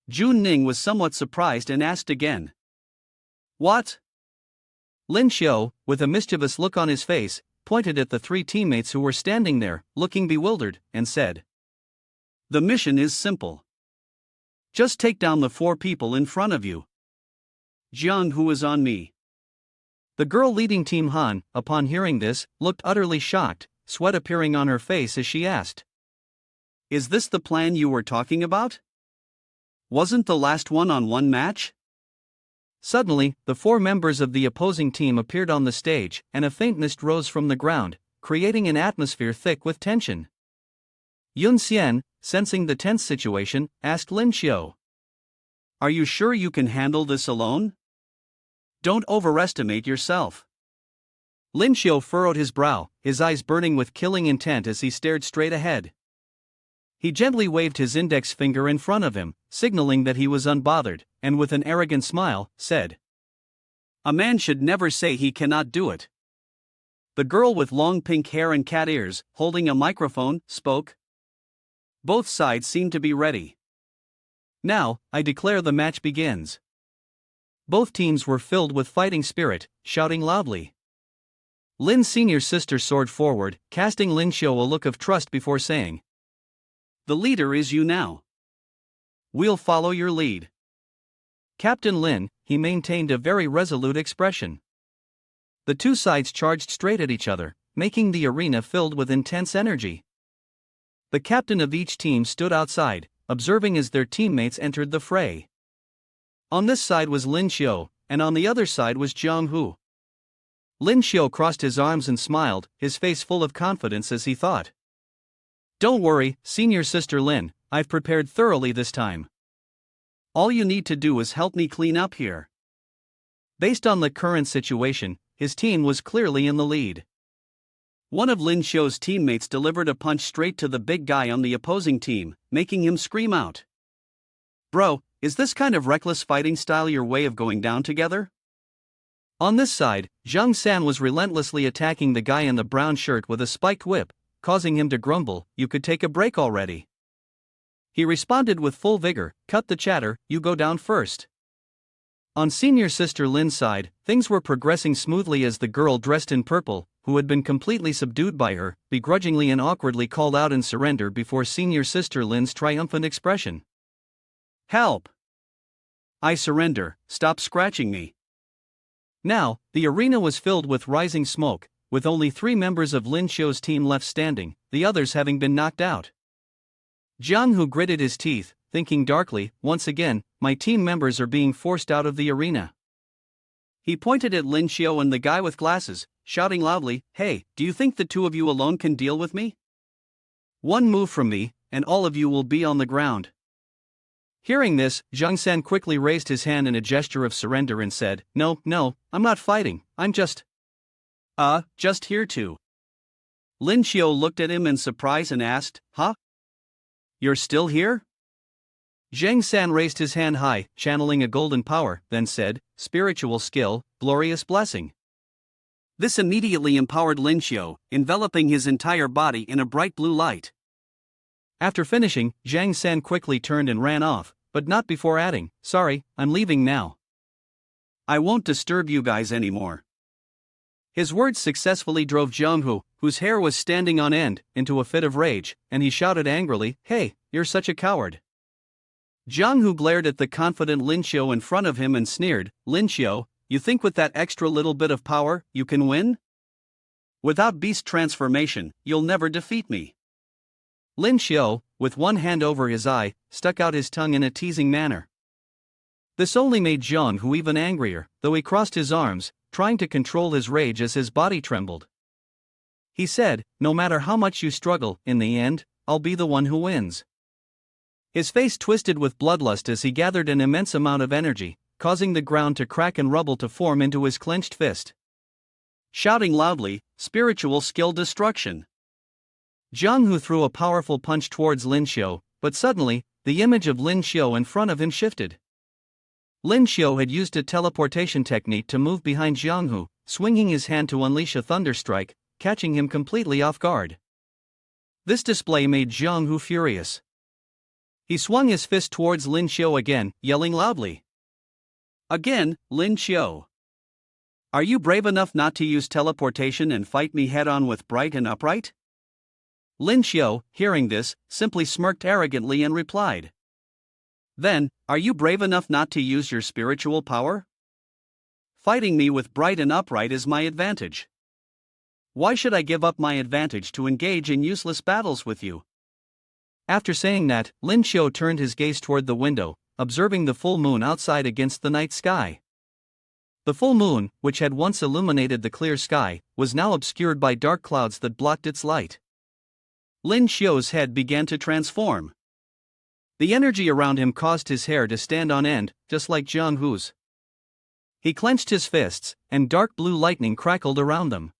Jun Ning was somewhat surprised and asked again. What? Lin Xiu, with a mischievous look on his face, pointed at the 3 teammates who were standing there, looking bewildered, and said, the mission is simple. Just take down the 4 people in front of you. Jiang-hu is on me. The girl leading Team Han, upon hearing this, looked utterly shocked, sweat appearing on her face as she asked, is this the plan you were talking about? Wasn't the last one-on-one match? Suddenly, the 4 members of the opposing team appeared on the stage, and a faint mist rose from the ground, creating an atmosphere thick with tension. Yun Xian, sensing the tense situation, asked Lin Xiu, are you sure you can handle this alone? Don't overestimate yourself. Lin Xiu furrowed his brow, his eyes burning with killing intent as he stared straight ahead. He gently waved his index finger in front of him, signaling that he was unbothered, and with an arrogant smile, said, a man should never say he cannot do it. The girl with long pink hair and cat ears, holding a microphone, spoke. Both sides seem to be ready. Now, I declare the match begins. Both teams were filled with fighting spirit, shouting loudly. Lin's senior sister soared forward, casting Lin Xiu a look of trust before saying, the leader is you now. We'll follow your lead. Captain Lin, he maintained a very resolute expression. The 2 sides charged straight at each other, making the arena filled with intense energy. The captain of each team stood outside, observing as their teammates entered the fray. On this side was Lin Xiu, and on the other side was Jiang-hu. Lin Xiu crossed his arms and smiled, his face full of confidence as he thought, don't worry, senior sister Lin, I've prepared thoroughly this time. All you need to do is help me clean up here. Based on the current situation, his team was clearly in the lead. One of Lin Xiu's teammates delivered a punch straight to the big guy on the opposing team, making him scream out. Bro, is this kind of reckless fighting style your way of going down together? On this side, Zhang San was relentlessly attacking the guy in the brown shirt with a spiked whip, causing him to grumble, you could take a break already. He responded with full vigor, cut the chatter, you go down first. On senior sister Lin's side, things were progressing smoothly as the girl dressed in purple, who had been completely subdued by her, begrudgingly and awkwardly called out in surrender before senior sister Lin's triumphant expression. Help! I surrender, stop scratching me. Now, the arena was filled with rising smoke, with only 3 members of Lin Xiu's team left standing, the others having been knocked out. Jiang-hu gritted his teeth, thinking darkly, once again, my team members are being forced out of the arena. He pointed at Lin Xiu and the guy with glasses, shouting loudly, hey, do you think the 2 of you alone can deal with me? One move from me, and all of you will be on the ground. Hearing this, Zhang San quickly raised his hand in a gesture of surrender and said, no, I'm not fighting, I'm just here to. Lin Xiu looked at him in surprise and asked, huh? You're still here? Zhang San raised his hand high, channeling a golden power, then said, spiritual skill, glorious blessing. This immediately empowered Lin Xiu, enveloping his entire body in a bright blue light. After finishing, Zhang San quickly turned and ran off, but not before adding, sorry, I'm leaving now. I won't disturb you guys anymore. His words successfully drove Jiang-hu, whose hair was standing on end, into a fit of rage, and he shouted angrily, hey, you're such a coward. Jiang-hu glared at the confident Lin Xiu in front of him and sneered, Lin Xiu, you think with that extra little bit of power, you can win? Without beast transformation, you'll never defeat me. Lin Xiu, with one hand over his eye, stuck out his tongue in a teasing manner. This only made Jiang Hu even angrier, though he crossed his arms, trying to control his rage as his body trembled. He said, "No matter how much you struggle, in the end, I'll be the one who wins." His face twisted with bloodlust as he gathered an immense amount of energy, causing the ground to crack and rubble to form into his clenched fist. Shouting loudly, "Spiritual skill destruction!" Jiang Hu threw a powerful punch towards Lin Xiu, but suddenly, the image of Lin Xiu in front of him shifted. Lin Xiu had used a teleportation technique to move behind Jiang Hu, swinging his hand to unleash a thunderstrike, catching him completely off guard. This display made Jiang Hu furious. He swung his fist towards Lin Xiu again, yelling loudly. "Again, Lin Xiu. Are you brave enough not to use teleportation and fight me head-on with Bright and Upright?" Lin Xiu, hearing this, simply smirked arrogantly and replied. "Then, are you brave enough not to use your spiritual power? Fighting me with Bright and Upright is my advantage. Why should I give up my advantage to engage in useless battles with you?" After saying that, Lin Xiu turned his gaze toward the window, observing the full moon outside against the night sky. The full moon, which had once illuminated the clear sky, was now obscured by dark clouds that blocked its light. Lin Xiu's head began to transform. The energy around him caused his hair to stand on end, just like Jiang Hu's. He clenched his fists, and dark blue lightning crackled around them.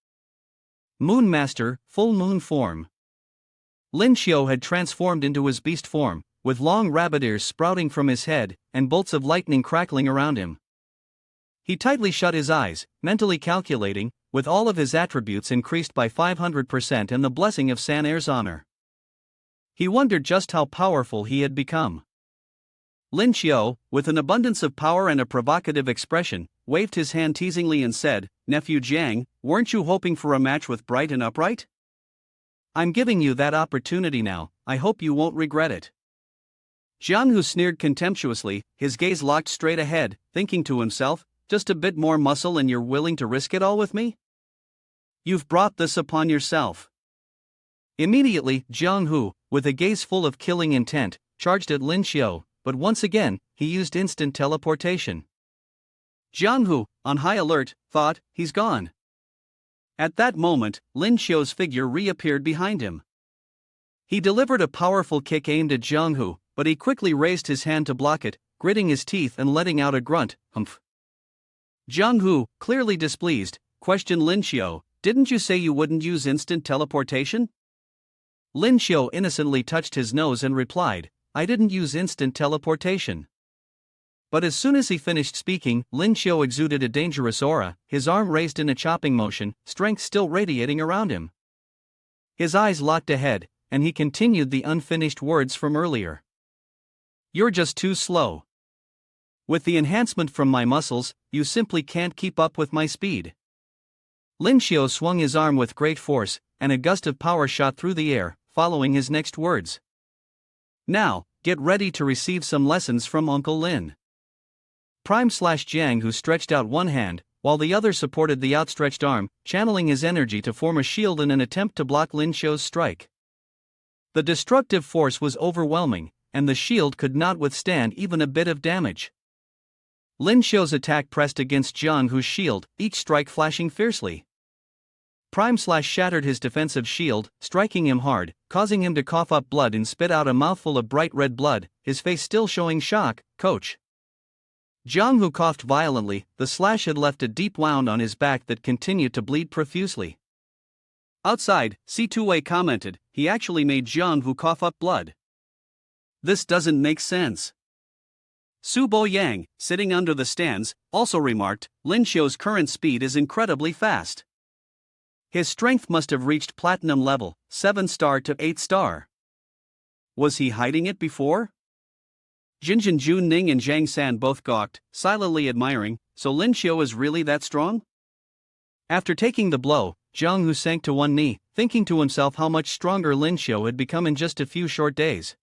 Moon Master, full moon form. Lin Xiu had transformed into his beast form, with long rabbit ears sprouting from his head, and bolts of lightning crackling around him. He tightly shut his eyes, mentally calculating, with all of his attributes increased by 500% and the blessing of San Er's honor. He wondered just how powerful he had become. Lin Xiu, with an abundance of power and a provocative expression, waved his hand teasingly and said, "Nephew Jiang, weren't you hoping for a match with Bright and Upright? I'm giving you that opportunity now, I hope you won't regret it." Jiang Hu sneered contemptuously, his gaze locked straight ahead, thinking to himself, "Just a bit more muscle and you're willing to risk it all with me? You've brought this upon yourself." Immediately, Jiang Hu, with a gaze full of killing intent, charged at Lin Xiu, but once again, he used instant teleportation. Jiang Hu, on high alert, thought, "He's gone." At that moment, Lin Xiu's figure reappeared behind him. He delivered a powerful kick aimed at Jiang Hu, but he quickly raised his hand to block it, gritting his teeth and letting out a grunt, "Humph." Jiang Hu, clearly displeased, questioned Lin Xiu, "Didn't you say you wouldn't use instant teleportation?" Lin Xiu innocently touched his nose and replied, "I didn't use instant teleportation." But as soon as he finished speaking, Lin Xiu exuded a dangerous aura, his arm raised in a chopping motion, strength still radiating around him. His eyes locked ahead, and he continued the unfinished words from earlier. "You're just too slow. With the enhancement from my muscles, you simply can't keep up with my speed." Lin Xiu swung his arm with great force, and a gust of power shot through the air, following his next words. "Now, get ready to receive some lessons from Uncle Lin." Jiang Hu stretched out one hand, while the other supported the outstretched arm, channeling his energy to form a shield in an attempt to block Lin Xiu's strike. The destructive force was overwhelming, and the shield could not withstand even a bit of damage. Lin Xiu's attack pressed against Jiang Hu's shield, each strike flashing fiercely. Shattered his defensive shield, striking him hard, causing him to cough up blood and spit out a mouthful of bright red blood, his face still showing shock. "Coach." Jiang Hu coughed violently, the slash had left a deep wound on his back that continued to bleed profusely. Outside, C2A commented, "He actually made Jiang Hu cough up blood. This doesn't make sense." Su Bo Yang, sitting under the stands, also remarked, "Lin Xiu's current speed is incredibly fast. His strength must have reached platinum level, 7-star to 8-star. Was he hiding it before?" Jinjin Ju Ning and Zhang San both gawked, silently admiring, "So Lin Xiu is really that strong?" After taking the blow, Jiang Hu sank to one knee, thinking to himself how much stronger Lin Xiu had become in just a few short days.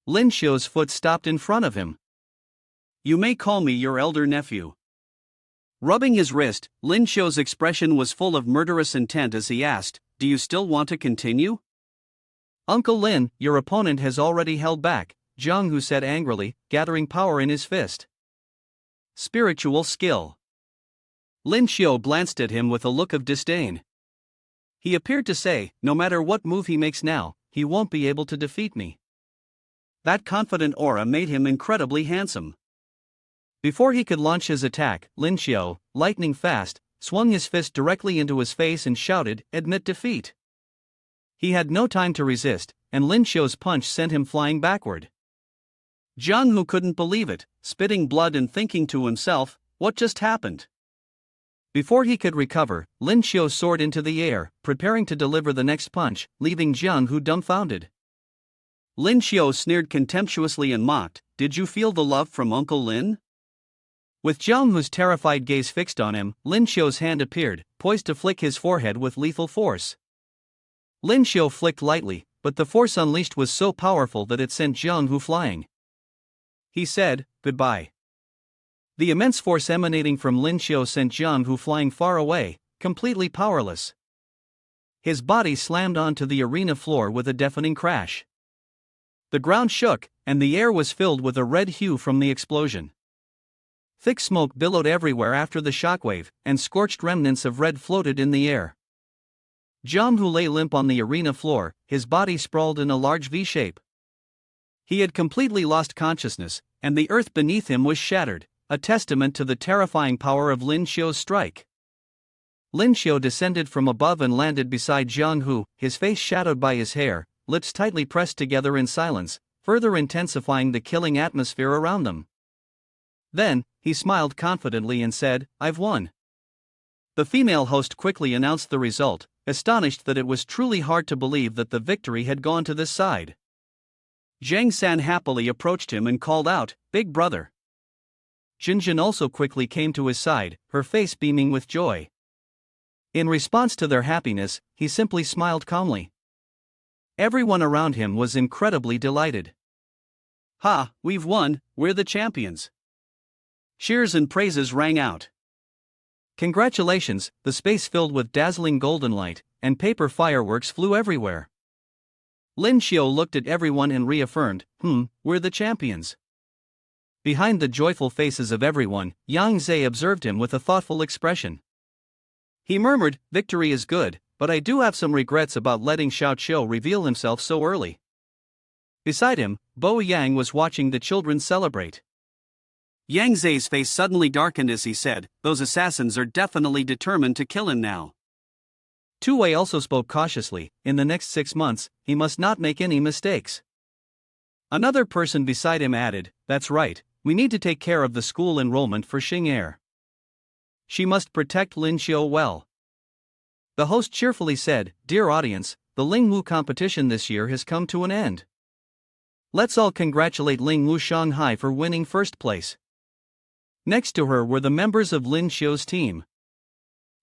Lin Xiu's foot stopped in front of him. "You may call me your elder nephew." Rubbing his wrist, Lin Xiu's expression was full of murderous intent as he asked, "Do you still want to continue?" Uncle Lin, your opponent has already held back, Jiang Hu said angrily, gathering power in his fist. Spiritual skill. Lin Xiu glanced at him with a look of disdain. He appeared to say, no matter what move he makes now, he won't be able to defeat me. That confident aura made him incredibly handsome. Before he could launch his attack, Lin Xiu, lightning fast, swung his fist directly into his face and shouted, "Admit defeat." He had no time to resist, and Lin Xiu's punch sent him flying backward. Jiang Hu couldn't believe it, spitting blood and thinking to himself, what just happened? Before he could recover, Lin Xiu soared into the air, preparing to deliver the next punch, leaving Jiang Hu dumbfounded. Lin Xiu sneered contemptuously and mocked, "Did you feel the love from Uncle Lin?" With Jiang Hu's terrified gaze fixed on him, Lin Xiu's hand appeared, poised to flick his forehead with lethal force. Lin Xiu flicked lightly, but the force unleashed was so powerful that it sent Jiang Hu flying. He said, "Goodbye." The immense force emanating from Lin Xiu sent Jiang Hu flying far away, completely powerless. His body slammed onto the arena floor with a deafening crash. The ground shook, and the air was filled with a red hue from the explosion. Thick smoke billowed everywhere after the shockwave, and scorched remnants of red floated in the air. Jiang Hu lay limp on the arena floor, his body sprawled in a large V shape. He had completely lost consciousness, and the earth beneath him was shattered, a testament to the terrifying power of Lin Xiu's strike. Lin Xiu descended from above and landed beside Jiang Hu, his face shadowed by his hair, lips tightly pressed together in silence, further intensifying the killing atmosphere around them. Then, he smiled confidently and said, "I've won." The female host quickly announced the result, astonished that it was truly hard to believe that the victory had gone to this side. Zhang San happily approached him and called out, "Big brother." Jinjin also quickly came to his side, her face beaming with joy. In response to their happiness, he simply smiled calmly. Everyone around him was incredibly delighted. "Ha, we've won, we're the champions." Cheers and praises rang out. Congratulations, the space filled with dazzling golden light, and paper fireworks flew everywhere. Lin Xiu looked at everyone and reaffirmed, "We're the champions." Behind the joyful faces of everyone, Yang Zhe observed him with a thoughtful expression. He murmured, "Victory is good, but I do have some regrets about letting Xiao Qiu reveal himself so early." Beside him, Bo Yang was watching the children celebrate. Yang Zhe's face suddenly darkened as he said, "Those assassins are definitely determined to kill him now." Tu Wei also spoke cautiously, "In the next 6 months, he must not make any mistakes." Another person beside him added, "That's right, we need to take care of the school enrollment for Xing'er. She must protect Lin Xiu well." The host cheerfully said, "Dear audience, the Lingwu competition this year has come to an end. Let's all congratulate Lingwu Shanghai for winning first place." Next to her were the members of Lin Xiu's team.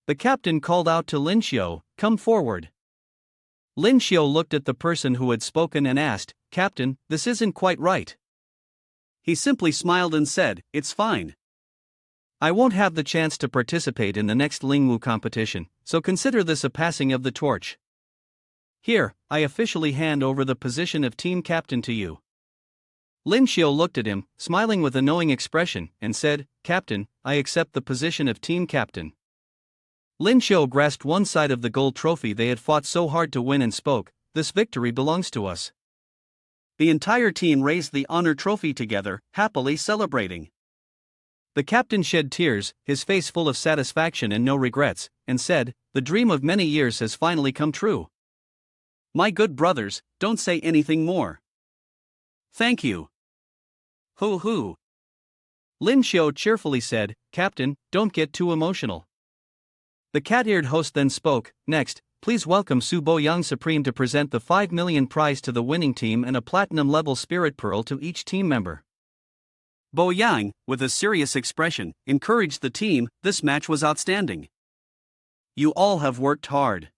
The captain called out to Lin Xiu, "Come forward." Lin Xiu looked at the person who had spoken and asked, "Captain, this isn't quite right." He simply smiled and said, "It's fine. I won't have the chance to participate in the next Lingwu competition, so consider this a passing of the torch. Here, I officially hand over the position of team captain to you." Lin Xiu looked at him, smiling with a knowing expression, and said, "Captain, I accept the position of team captain." Lin Xiu grasped one side of the gold trophy they had fought so hard to win and spoke, "This victory belongs to us." The entire team raised the honor trophy together, happily celebrating. The captain shed tears, his face full of satisfaction and no regrets, and said, "The dream of many years has finally come true. My good brothers, don't say anything more. Thank you." "Hoo hoo." Lin Xiu cheerfully said, "Captain, don't get too emotional." The cat-eared host then spoke, "Next, please welcome Su Boyang Supreme to present the 5 million prize to the winning team and a platinum-level spirit pearl to each team member." Bo Yang, with a serious expression, encouraged the team, "This match was outstanding. You all have worked hard."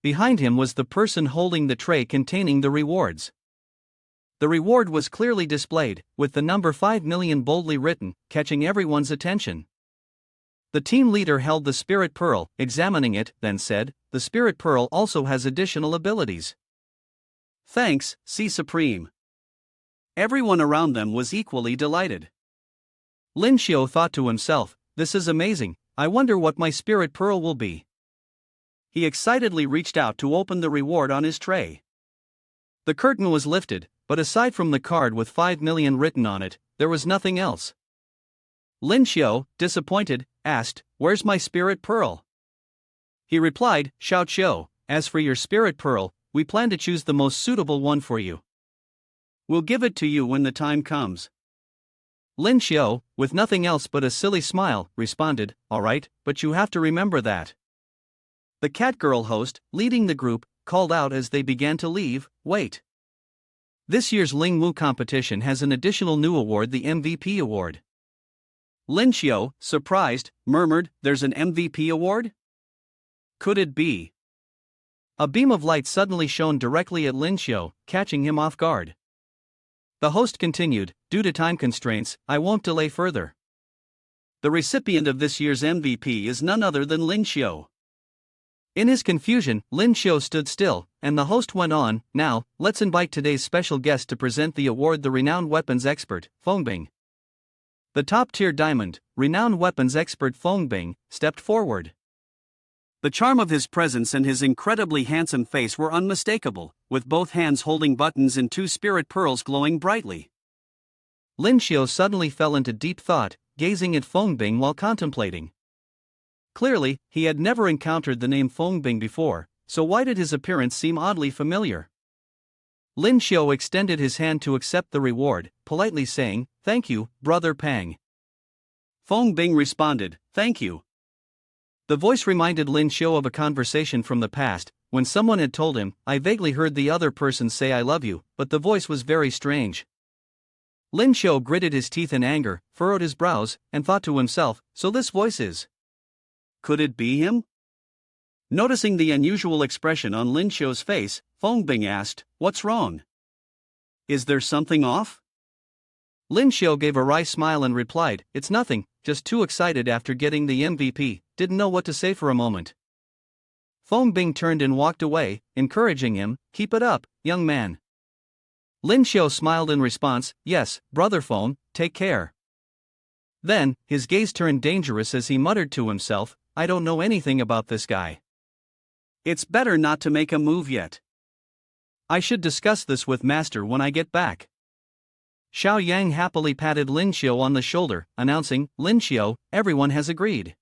Behind him was the person holding the tray containing the rewards. The reward was clearly displayed, with the number 5 million boldly written, catching everyone's attention. The team leader held the spirit pearl, examining it, then said, "The spirit pearl also has additional abilities. Thanks, C Supreme. Everyone around them was equally delighted. Lin Xiu thought to himself, this is amazing, I wonder what my spirit pearl will be. He excitedly reached out to open the reward on his tray. The curtain was lifted, but aside from the card with 5 million written on it, there was nothing else. Lin Xiu, disappointed, asked, where's my spirit pearl? He replied, Xiao Qiu, as for your spirit pearl, we plan to choose the most suitable one for you. We'll give it to you when the time comes. Lin Xiu, with nothing else but a silly smile, responded, all right, but you have to remember that. The catgirl host, leading the group, called out as they began to leave, wait. This year's Ling Wu competition has an additional new award, the MVP award. Lin Xiu, surprised, murmured, there's an MVP award? Could it be? A beam of light suddenly shone directly at Lin Xiu, catching him off guard. The host continued, due to time constraints, I won't delay further. The recipient of this year's MVP is none other than Lin Xiu. In his confusion, Lin Xiu stood still, and the host went on, now, let's invite today's special guest to present the award, the renowned weapons expert, Fengbing. The top-tier diamond, renowned weapons expert Fengbing, stepped forward. The charm of his presence and his incredibly handsome face were unmistakable, with both hands holding buttons and 2 spirit pearls glowing brightly. Lin Xiu suddenly fell into deep thought, gazing at Fengbing while contemplating. Clearly, he had never encountered the name Fengbing before, so why did his appearance seem oddly familiar? Lin Xiu extended his hand to accept the reward, politely saying, thank you, Brother Pang. Fengbing responded, thank you. The voice reminded Lin Xiu of a conversation from the past, when someone had told him, I vaguely heard the other person say I love you, but the voice was very strange. Lin Xiu gritted his teeth in anger, furrowed his brows, and thought to himself, so this voice is. Could it be him? Noticing the unusual expression on Lin Xiu's face, Fengbing asked, what's wrong? Is there something off? Lin Xiu gave a wry smile and replied, it's nothing, just too excited after getting the MVP, didn't know what to say for a moment. Fengbing turned and walked away, encouraging him, keep it up, young man. Lin Xiu smiled in response, yes, Brother Feng, take care. Then, his gaze turned dangerous as he muttered to himself, I don't know anything about this guy. It's better not to make a move yet. I should discuss this with Master when I get back. Xiao Yang happily patted Lin Xiu on the shoulder, announcing, Lin Xiu, everyone has agreed.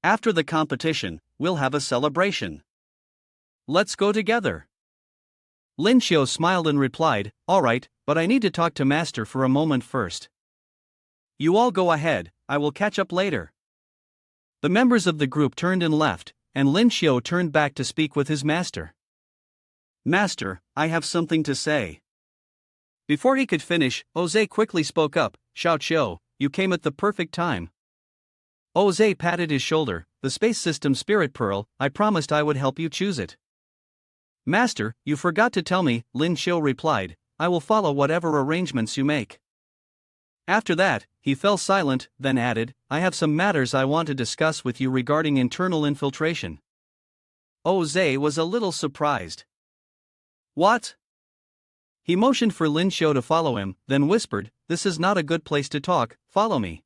After the competition, we'll have a celebration. Let's go together. Lin Xiu smiled and replied, all right, but I need to talk to Master for a moment first. You all go ahead, I will catch up later. The members of the group turned and left, and Lin Xiu turned back to speak with his master. Master, I have something to say. Before he could finish, Oze quickly spoke up, Xiao Qiu, you came at the perfect time. Oze patted his shoulder, the space system spirit pearl, I promised I would help you choose it. Master, you forgot to tell me, Lin Xiu replied, I will follow whatever arrangements you make. After that, he fell silent, then added, I have some matters I want to discuss with you regarding internal infiltration. Oze was a little surprised. What? He motioned for Lin Xiu to follow him, then whispered, this is not a good place to talk, follow me.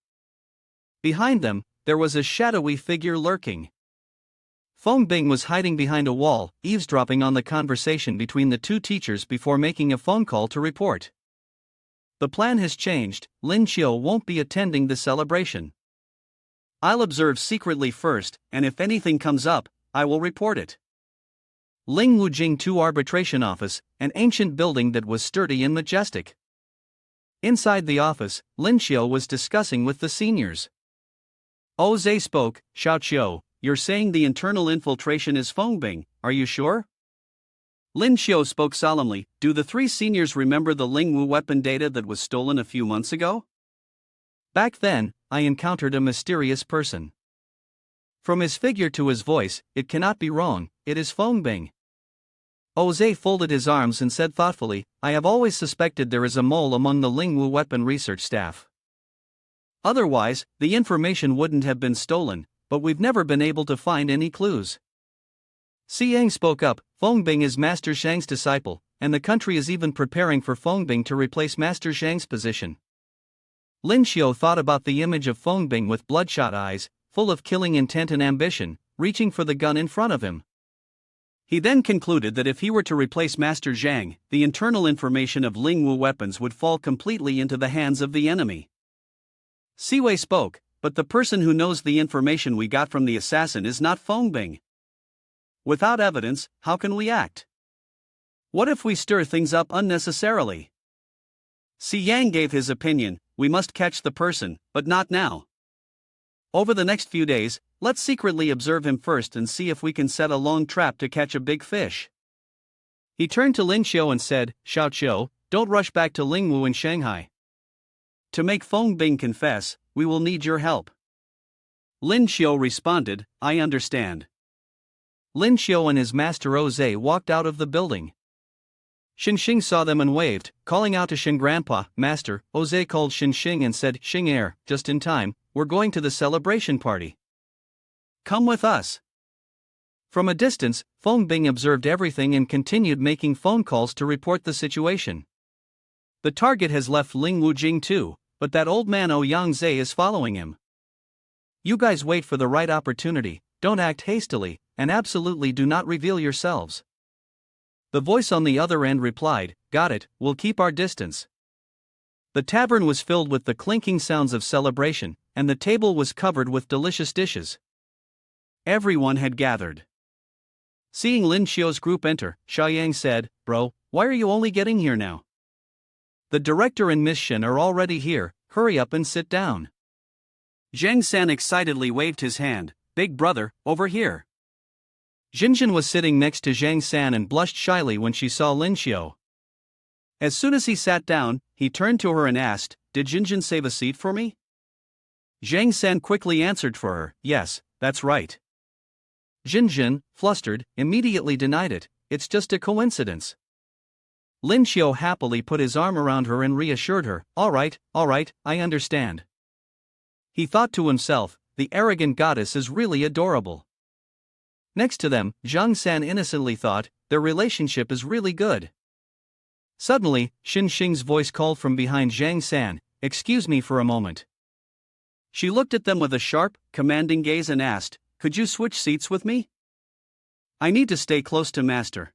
Behind them, there was a shadowy figure lurking. Fengbing was hiding behind a wall, eavesdropping on the conversation between the two teachers before making a phone call to report. The plan has changed, Lin Xiu won't be attending the celebration. I'll observe secretly first, and if anything comes up, I will report it. Ling Wujing 2 Arbitration Office, an ancient building that was sturdy and majestic. Inside the office, Lin Xiu was discussing with the seniors. Oze spoke, Xiao Qiu, you're saying the internal infiltration is Fengbing, are you sure? Lin Xiu spoke solemnly, do the 3 seniors remember the Lingwu weapon data that was stolen a few months ago? Back then, I encountered a mysterious person. From his figure to his voice, it cannot be wrong, it is Fengbing. Oze folded his arms and said thoughtfully, I have always suspected there is a mole among the Lingwu weapon research staff. Otherwise, the information wouldn't have been stolen, but we've never been able to find any clues. Xiang spoke up, Fengbing is Master Shang's disciple, and the country is even preparing for Fengbing to replace Master Zhang's position. Lin Xiu thought about the image of Fengbing with bloodshot eyes, full of killing intent and ambition, reaching for the gun in front of him. He then concluded that if he were to replace Master Zhang, the internal information of Lingwu weapons would fall completely into the hands of the enemy. Siwei spoke, but the person who knows the information we got from the assassin is not Fengbing. Without evidence, how can we act? What if we stir things up unnecessarily? Si Yang gave his opinion, we must catch the person, but not now. Over the next few days, let's secretly observe him first and see if we can set a long trap to catch a big fish. He turned to Lin Xiu and said, Xiao Qiu, don't rush back to Lingwu in Shanghai. To make Fengbing confess, we will need your help. Lin Xiu responded, I understand. Lin Xiu and his master Oze walked out of the building. Xinxing saw them and waved, calling out to Xin Grandpa, Master. Oze called Xinxing and said, Xing Heir, just in time, we're going to the celebration party. Come with us. From a distance, Fengbing observed everything and continued making phone calls to report the situation. The target has left Lingwu Jing too, but that old man Ouyang Zhe is following him. You guys wait for the right opportunity, don't act hastily, and absolutely do not reveal yourselves. The voice on the other end replied, Got it, we'll keep our distance. The tavern was filled with the clinking sounds of celebration, and the table was covered with delicious dishes. Everyone had gathered. Seeing Lin Xiu's group enter, Xiaoyang said, Bro, why are you only getting here now? The director and Miss Shen are already here, hurry up and sit down. Zhang San excitedly waved his hand, Big brother, over here. Jinjin was sitting next to Zhang San and blushed shyly when she saw Lin Xiu. As soon as he sat down, he turned to her and asked, Did Jinjin save a seat for me? Zhang San quickly answered for her, Yes, that's right. Jinjin, flustered, immediately denied it, it's just a coincidence. Lin Xiu happily put his arm around her and reassured her, all right, I understand. He thought to himself, the arrogant goddess is really adorable. Next to them, Zhang San innocently thought, their relationship is really good. Suddenly, Xinxing's voice called from behind Zhang San, Excuse me for a moment. She looked at them with a sharp, commanding gaze and asked, Could you switch seats with me? I need to stay close to Master.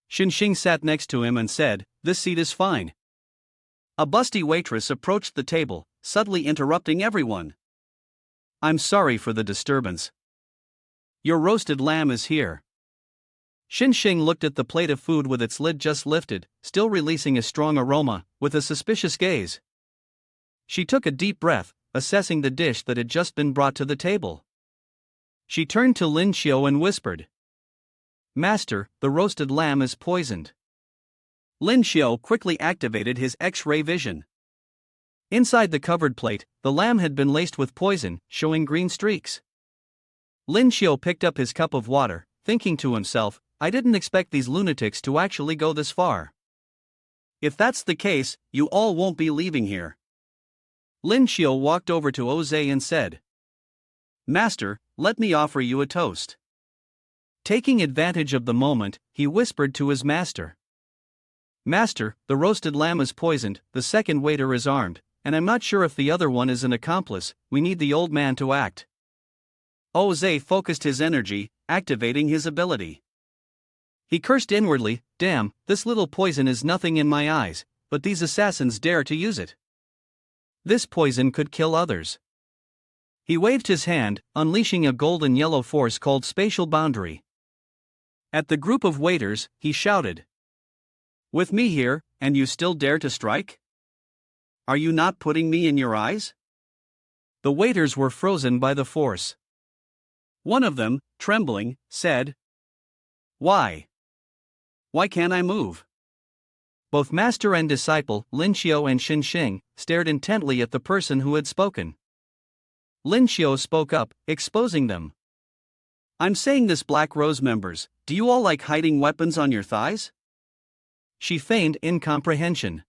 Xinxing sat next to him and said, This seat is fine. A busty waitress approached the table, subtly interrupting everyone. I'm sorry for the disturbance. Your roasted lamb is here. Xinxing looked at the plate of food with its lid just lifted, still releasing a strong aroma, with a suspicious gaze. She took a deep breath, assessing the dish that had just been brought to the table. She turned to Lin Xiu and whispered, Master, the roasted lamb is poisoned. Lin Xiu quickly activated his X-ray vision. Inside the covered plate, the lamb had been laced with poison, showing green streaks. Lin Xiu picked up his cup of water, thinking to himself, I didn't expect these lunatics to actually go this far. If that's the case, you all won't be leaving here. Lin Xiu walked over to Oze and said, Master, let me offer you a toast. Taking advantage of the moment, he whispered to his master. Master, the roasted lamb is poisoned, the second waiter is armed, and I'm not sure if the other one is an accomplice, we need the old man to act. Oze focused his energy, activating his ability. He cursed inwardly, Damn, this little poison is nothing in my eyes, but these assassins dare to use it. This poison could kill others. He waved his hand, unleashing a golden yellow force called Spatial Boundary. At the group of waiters, he shouted, With me here, and you still dare to strike? Are you not putting me in your eyes? The waiters were frozen by the force. One of them, trembling, said, Why? Why can't I move? Both master and disciple, Lin Xiu and Xinxing, stared intently at the person who had spoken. Lin Xiu spoke up, exposing them. I'm saying this, Black Rose members, do you all like hiding weapons on your thighs? She feigned incomprehension.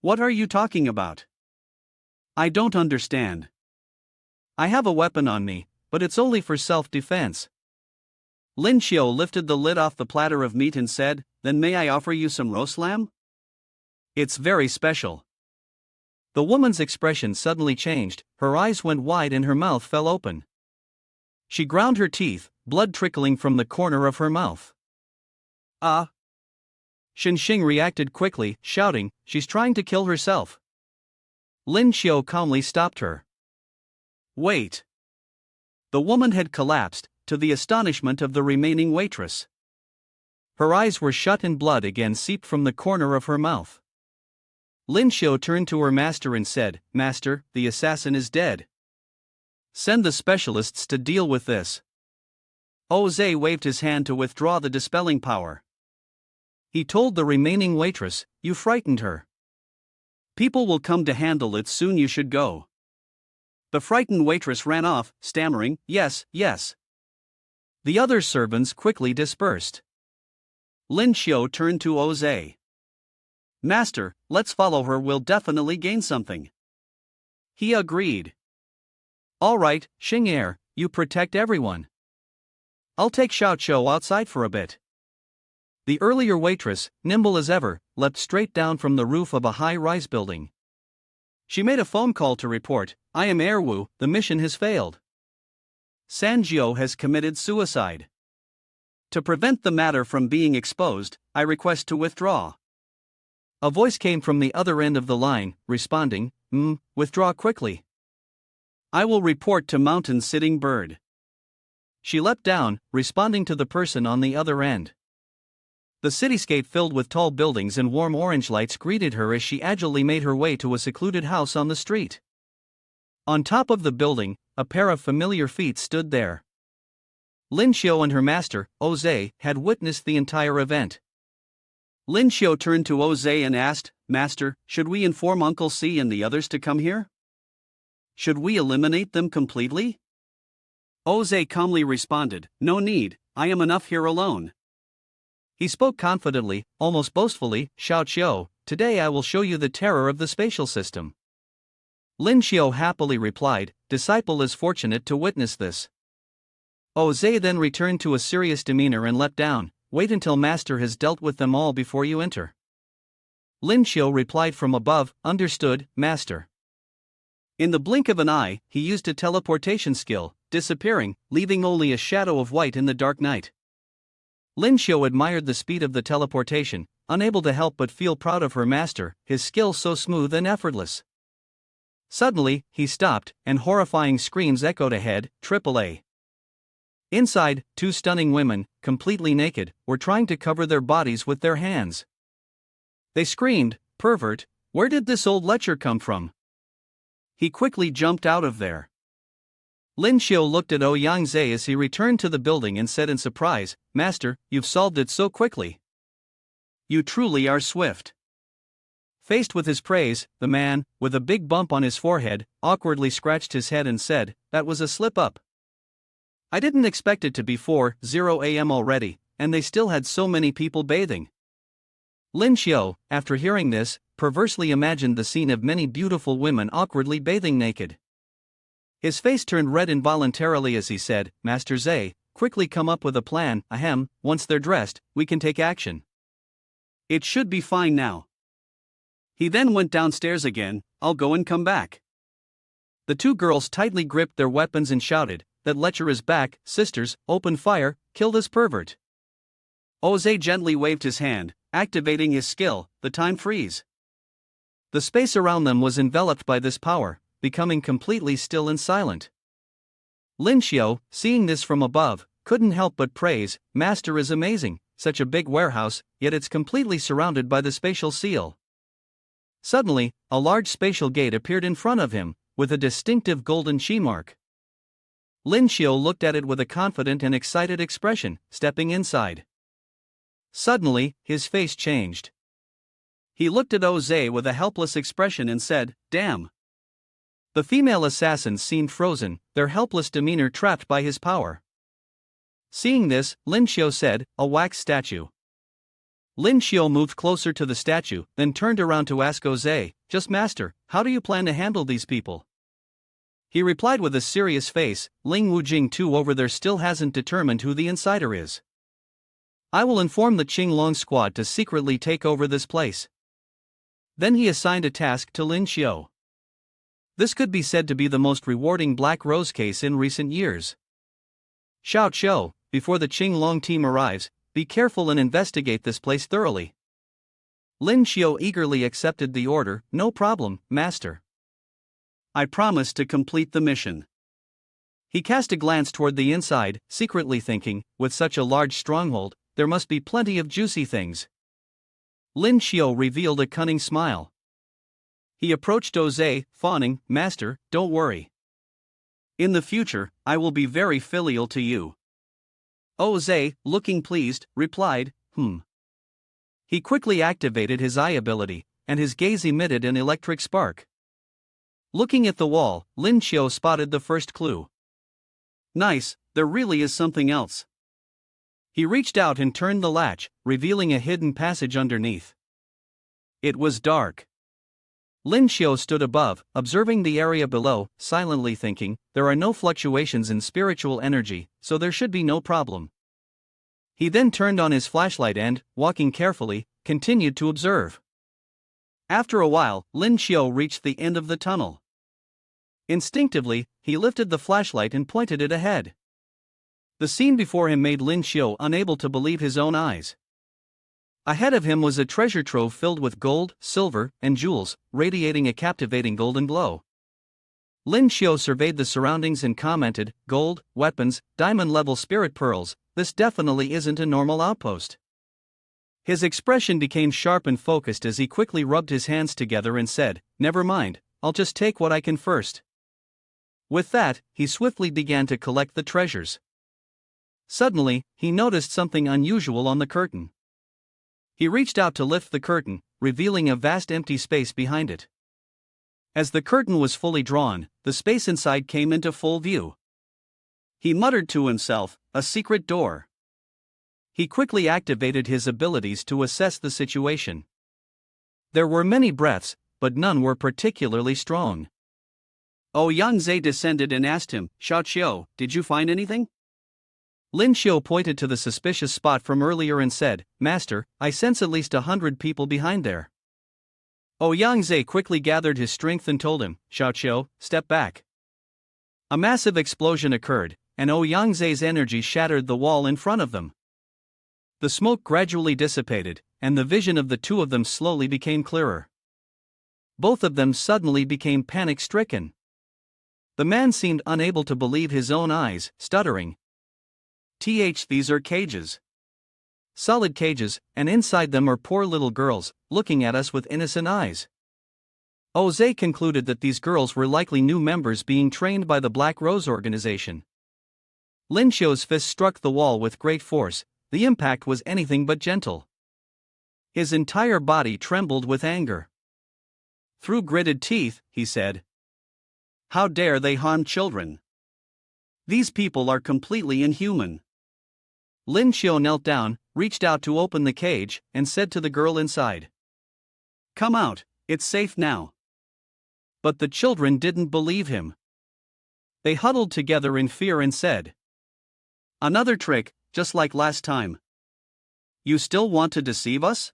What are you talking about? I don't understand. I have a weapon on me, but it's only for self-defense. Lin Xiu lifted the lid off the platter of meat and said, "Then may I offer you some roast lamb? It's very special." The woman's expression suddenly changed, her eyes went wide and her mouth fell open. She ground her teeth, blood trickling from the corner of her mouth. Ah! Shen Xing reacted quickly, shouting, "She's trying to kill herself." Lin Xiu calmly stopped her. Wait! The woman had collapsed, to the astonishment of the remaining waitress. Her eyes were shut and blood again seeped from the corner of her mouth. Lin Xiu turned to her master and said, "Master, the assassin is dead. Send the specialists to deal with this." Ozai waved his hand to withdraw the dispelling power. He told the remaining waitress, "You frightened her. People will come to handle it soon, you should go." The frightened waitress ran off, stammering, "Yes, yes." The other servants quickly dispersed. Lin Xiu turned to Ozai. "Master, let's follow her, we'll definitely gain something." He agreed. "All right, Xing Er, you protect everyone. I'll take Xiao Chou outside for a bit." The earlier waitress, nimble as ever, leapt straight down from the roof of a high-rise building. She made a phone call to report, "I am Erwu, the mission has failed. Sanjiu has committed suicide. To prevent the matter from being exposed, I request to withdraw." A voice came from the other end of the line, responding, "Withdraw quickly. I will report to Mountain Sitting Bird." She leapt down, responding to the person on the other end. The cityscape filled with tall buildings and warm orange lights greeted her as she agilely made her way to a secluded house on the street. On top of the building, a pair of familiar feet stood there. Lin Xiu and her master, Ozai, had witnessed the entire event. Lin Xiu turned to Ozai and asked, "Master, should we inform Uncle C and the others to come here? Should we eliminate them completely?" Ozai calmly responded, "No need, I am enough here alone." He spoke confidently, almost boastfully, "Xiao Qiu, today I will show you the terror of the spatial system." Lin Xiu happily replied, "Disciple is fortunate to witness this." Ozai then returned to a serious demeanor and leapt down, "Wait until Master has dealt with them all before you enter." Lin Xiu replied from above, "Understood, Master." In the blink of an eye, he used a teleportation skill, disappearing, leaving only a shadow of white in the dark night. Lin Xiu admired the speed of the teleportation, unable to help but feel proud of her master, his skill so smooth and effortless. Suddenly, he stopped, and horrifying screams echoed ahead, AAA. Inside, two stunning women, completely naked, were trying to cover their bodies with their hands. They screamed, "Pervert, where did this old lecher come from?" He quickly jumped out of there. Lin Xiu looked at Ouyang Zhe as he returned to the building and said in surprise, "Master, you've solved it so quickly. You truly are swift." Faced with his praise, the man, with a big bump on his forehead, awkwardly scratched his head and said, "That was a slip-up. I didn't expect it to be 4:00 a.m. already, and they still had so many people bathing." Lin Xiu, after hearing this, perversely imagined the scene of many beautiful women awkwardly bathing naked. His face turned red involuntarily as he said, "Master Zhe, quickly come up with a plan, ahem, once they're dressed, we can take action." "It should be fine now." He then went downstairs again, "I'll go and come back." The two girls tightly gripped their weapons and shouted, "That lecher is back, sisters, open fire, kill this pervert." Ozai gently waved his hand, activating his skill, the time freeze. The space around them was enveloped by this power, becoming completely still and silent. Lin Xiu, seeing this from above, couldn't help but praise, "Master is amazing, such a big warehouse, yet it's completely surrounded by the spatial seal." Suddenly, a large spatial gate appeared in front of him, with a distinctive golden chi mark. Lin Xiu looked at it with a confident and excited expression, stepping inside. Suddenly, his face changed. He looked at Ozai with a helpless expression and said, "Damn." The female assassins seemed frozen, their helpless demeanor trapped by his power. Seeing this, Lin Xiu said, "A wax statue." Lin Xiu moved closer to the statue, then turned around to ask Ozai, "Just Master, how do you plan to handle these people?" He replied with a serious face. Ling Wujing too over there still hasn't determined who the insider is. I will inform the Qinglong squad to secretly take over this place. Then he assigned a task to Lin Xiu. This could be said to be the most rewarding Black Rose case in recent years. Xiao Qiu, before the Qinglong team arrives, be careful and investigate this place thoroughly. Lin Xiu eagerly accepted the order. No problem, master. I promise to complete the mission. He cast a glance toward the inside, secretly thinking, with such a large stronghold, there must be plenty of juicy things. Lin Xiu revealed a cunning smile. He approached Oze, fawning, Master, don't worry. In the future, I will be very filial to you. Oze, looking pleased, replied, He quickly activated his eye ability, and his gaze emitted an electric spark. Looking at the wall, Lin Xiu spotted the first clue. Nice, there really is something else. He reached out and turned the latch, revealing a hidden passage underneath. It was dark. Lin Xiu stood above, observing the area below, silently thinking, there are no fluctuations in spiritual energy, so there should be no problem. He then turned on his flashlight and, walking carefully, continued to observe. After a while, Lin Xiu reached the end of the tunnel. Instinctively, he lifted the flashlight and pointed it ahead. The scene before him made Lin Xiu unable to believe his own eyes. Ahead of him was a treasure trove filled with gold, silver, and jewels, radiating a captivating golden glow. Lin Xiu surveyed the surroundings and commented, gold, weapons, diamond-level spirit pearls, this definitely isn't a normal outpost. His expression became sharp and focused as he quickly rubbed his hands together and said, never mind, I'll just take what I can first. With that, he swiftly began to collect the treasures. Suddenly, he noticed something unusual on the curtain. He reached out to lift the curtain, revealing a vast empty space behind it. As the curtain was fully drawn, the space inside came into full view. He muttered to himself, a secret door. He quickly activated his abilities to assess the situation. There were many breaths, but none were particularly strong. Yangze descended and asked him, Xiao Qiu, did you find anything? Lin Xiu pointed to the suspicious spot from earlier and said, Master, I sense at least 100 people behind there. Yangze quickly gathered his strength and told him, Xiao Qiu, step back. A massive explosion occurred, and Yangze's energy shattered the wall in front of them. The smoke gradually dissipated, and the vision of the two of them slowly became clearer. Both of them suddenly became panic-stricken. The man seemed unable to believe his own eyes, stuttering. These are cages. Solid cages, and inside them are poor little girls, looking at us with innocent eyes. Oze concluded that these girls were likely new members being trained by the Black Rose organization. Lin Xiu's fist struck the wall with great force. The impact was anything but gentle. His entire body trembled with anger. Through gritted teeth, he said, how dare they harm children? These people are completely inhuman. Lin Xiu knelt down, reached out to open the cage, and said to the girl inside, come out, it's safe now. But the children didn't believe him. They huddled together in fear and said, another trick, just like last time. You still want to deceive us?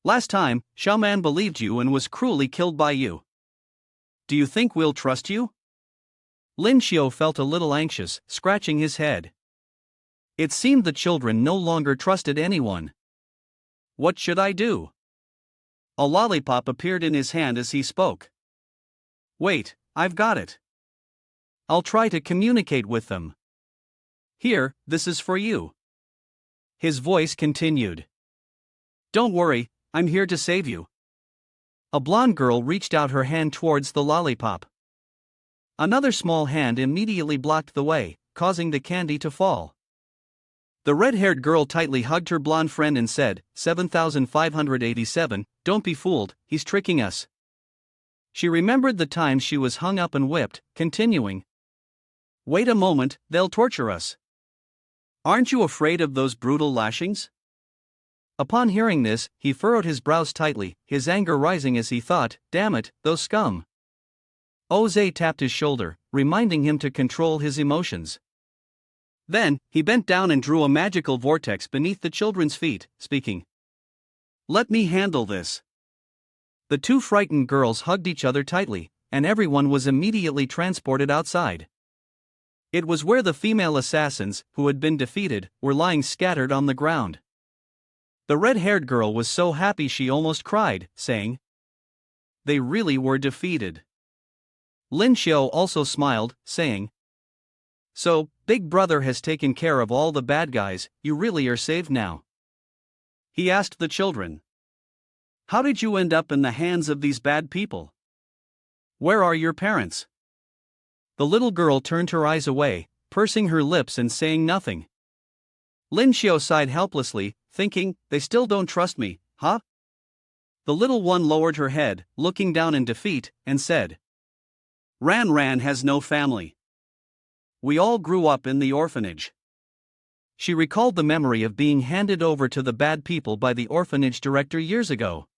Last time, Xiaoman believed you and was cruelly killed by you. Do you think we'll trust you? Lin Xiu felt a little anxious, scratching his head. It seemed the children no longer trusted anyone. What should I do? A lollipop appeared in his hand as he spoke. Wait, I've got it. I'll try to communicate with them. Here, this is for you. His voice continued. Don't worry, I'm here to save you. A blonde girl reached out her hand towards the lollipop. Another small hand immediately blocked the way, causing the candy to fall. The red-haired girl tightly hugged her blonde friend and said, 7,587, don't be fooled, he's tricking us. She remembered the time she was hung up and whipped, continuing. Wait a moment, they'll torture us. Aren't you afraid of those brutal lashings? Upon hearing this, he furrowed his brows tightly, his anger rising as he thought, damn it, those scum. Oze tapped his shoulder, reminding him to control his emotions. Then, he bent down and drew a magical vortex beneath the children's feet, speaking. "Let me handle this." The two frightened girls hugged each other tightly, and everyone was immediately transported outside. It was where the female assassins, who had been defeated, were lying scattered on the ground. The red-haired girl was so happy she almost cried, saying, "They really were defeated." Lin Xiu also smiled, saying, "So, Big Brother has taken care of all the bad guys, you really are saved now." He asked the children, "How did you end up in the hands of these bad people? Where are your parents?" The little girl turned her eyes away, pursing her lips and saying nothing. Lin Xiu sighed helplessly, thinking, "They still don't trust me, huh?" The little one lowered her head, looking down in defeat, and said, "Ran Ran has no family. We all grew up in the orphanage." She recalled the memory of being handed over to the bad people by the orphanage director years ago.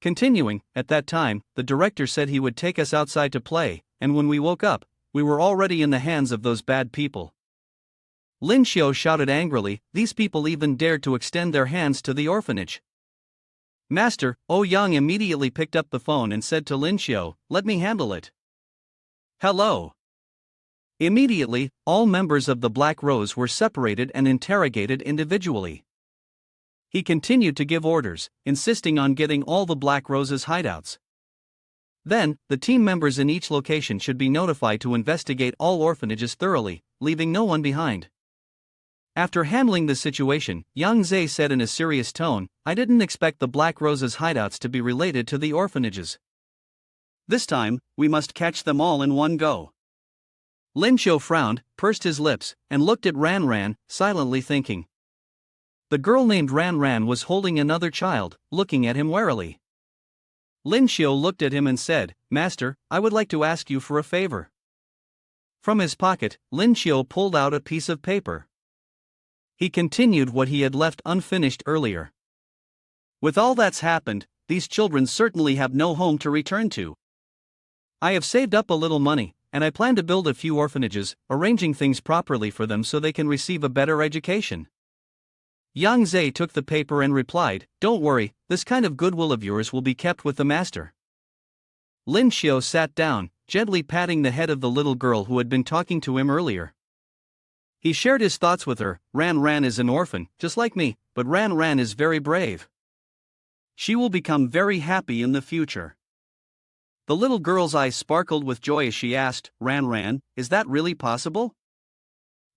Continuing, at that time, the director said he would take us outside to play, and when we woke up, we were already in the hands of those bad people. Lin Xiu shouted angrily, "These people even dared to extend their hands to the orphanage." Master, Yang immediately picked up the phone and said to Lin Xiu, "Let me handle it." "Hello." Immediately, all members of the Black Rose were separated and interrogated individually. He continued to give orders, insisting on getting all the Black Rose's hideouts. Then, the team members in each location should be notified to investigate all orphanages thoroughly, leaving no one behind. After handling the situation, Yang Zhe said in a serious tone, "I didn't expect the Black Rose's hideouts to be related to the orphanages. This time, we must catch them all in one go." Lin Xiu frowned, pursed his lips, and looked at Ran Ran, silently thinking. The girl named Ran Ran was holding another child, looking at him warily. Lin Xiu looked at him and said, "Master, I would like to ask you for a favor." From his pocket, Lin Xiu pulled out a piece of paper. He continued what he had left unfinished earlier. "With all that's happened, these children certainly have no home to return to. I have saved up a little money, and I plan to build a few orphanages, arranging things properly for them so they can receive a better education." Yang Zhe took the paper and replied, "Don't worry, this kind of goodwill of yours will be kept with the master." Lin Xiu sat down, gently patting the head of the little girl who had been talking to him earlier. He shared his thoughts with her. Ran Ran is an orphan, just like me, but Ran Ran is very brave. She will become very happy in the future. The little girl's eyes sparkled with joy as she asked, "Ran Ran, is that really possible?"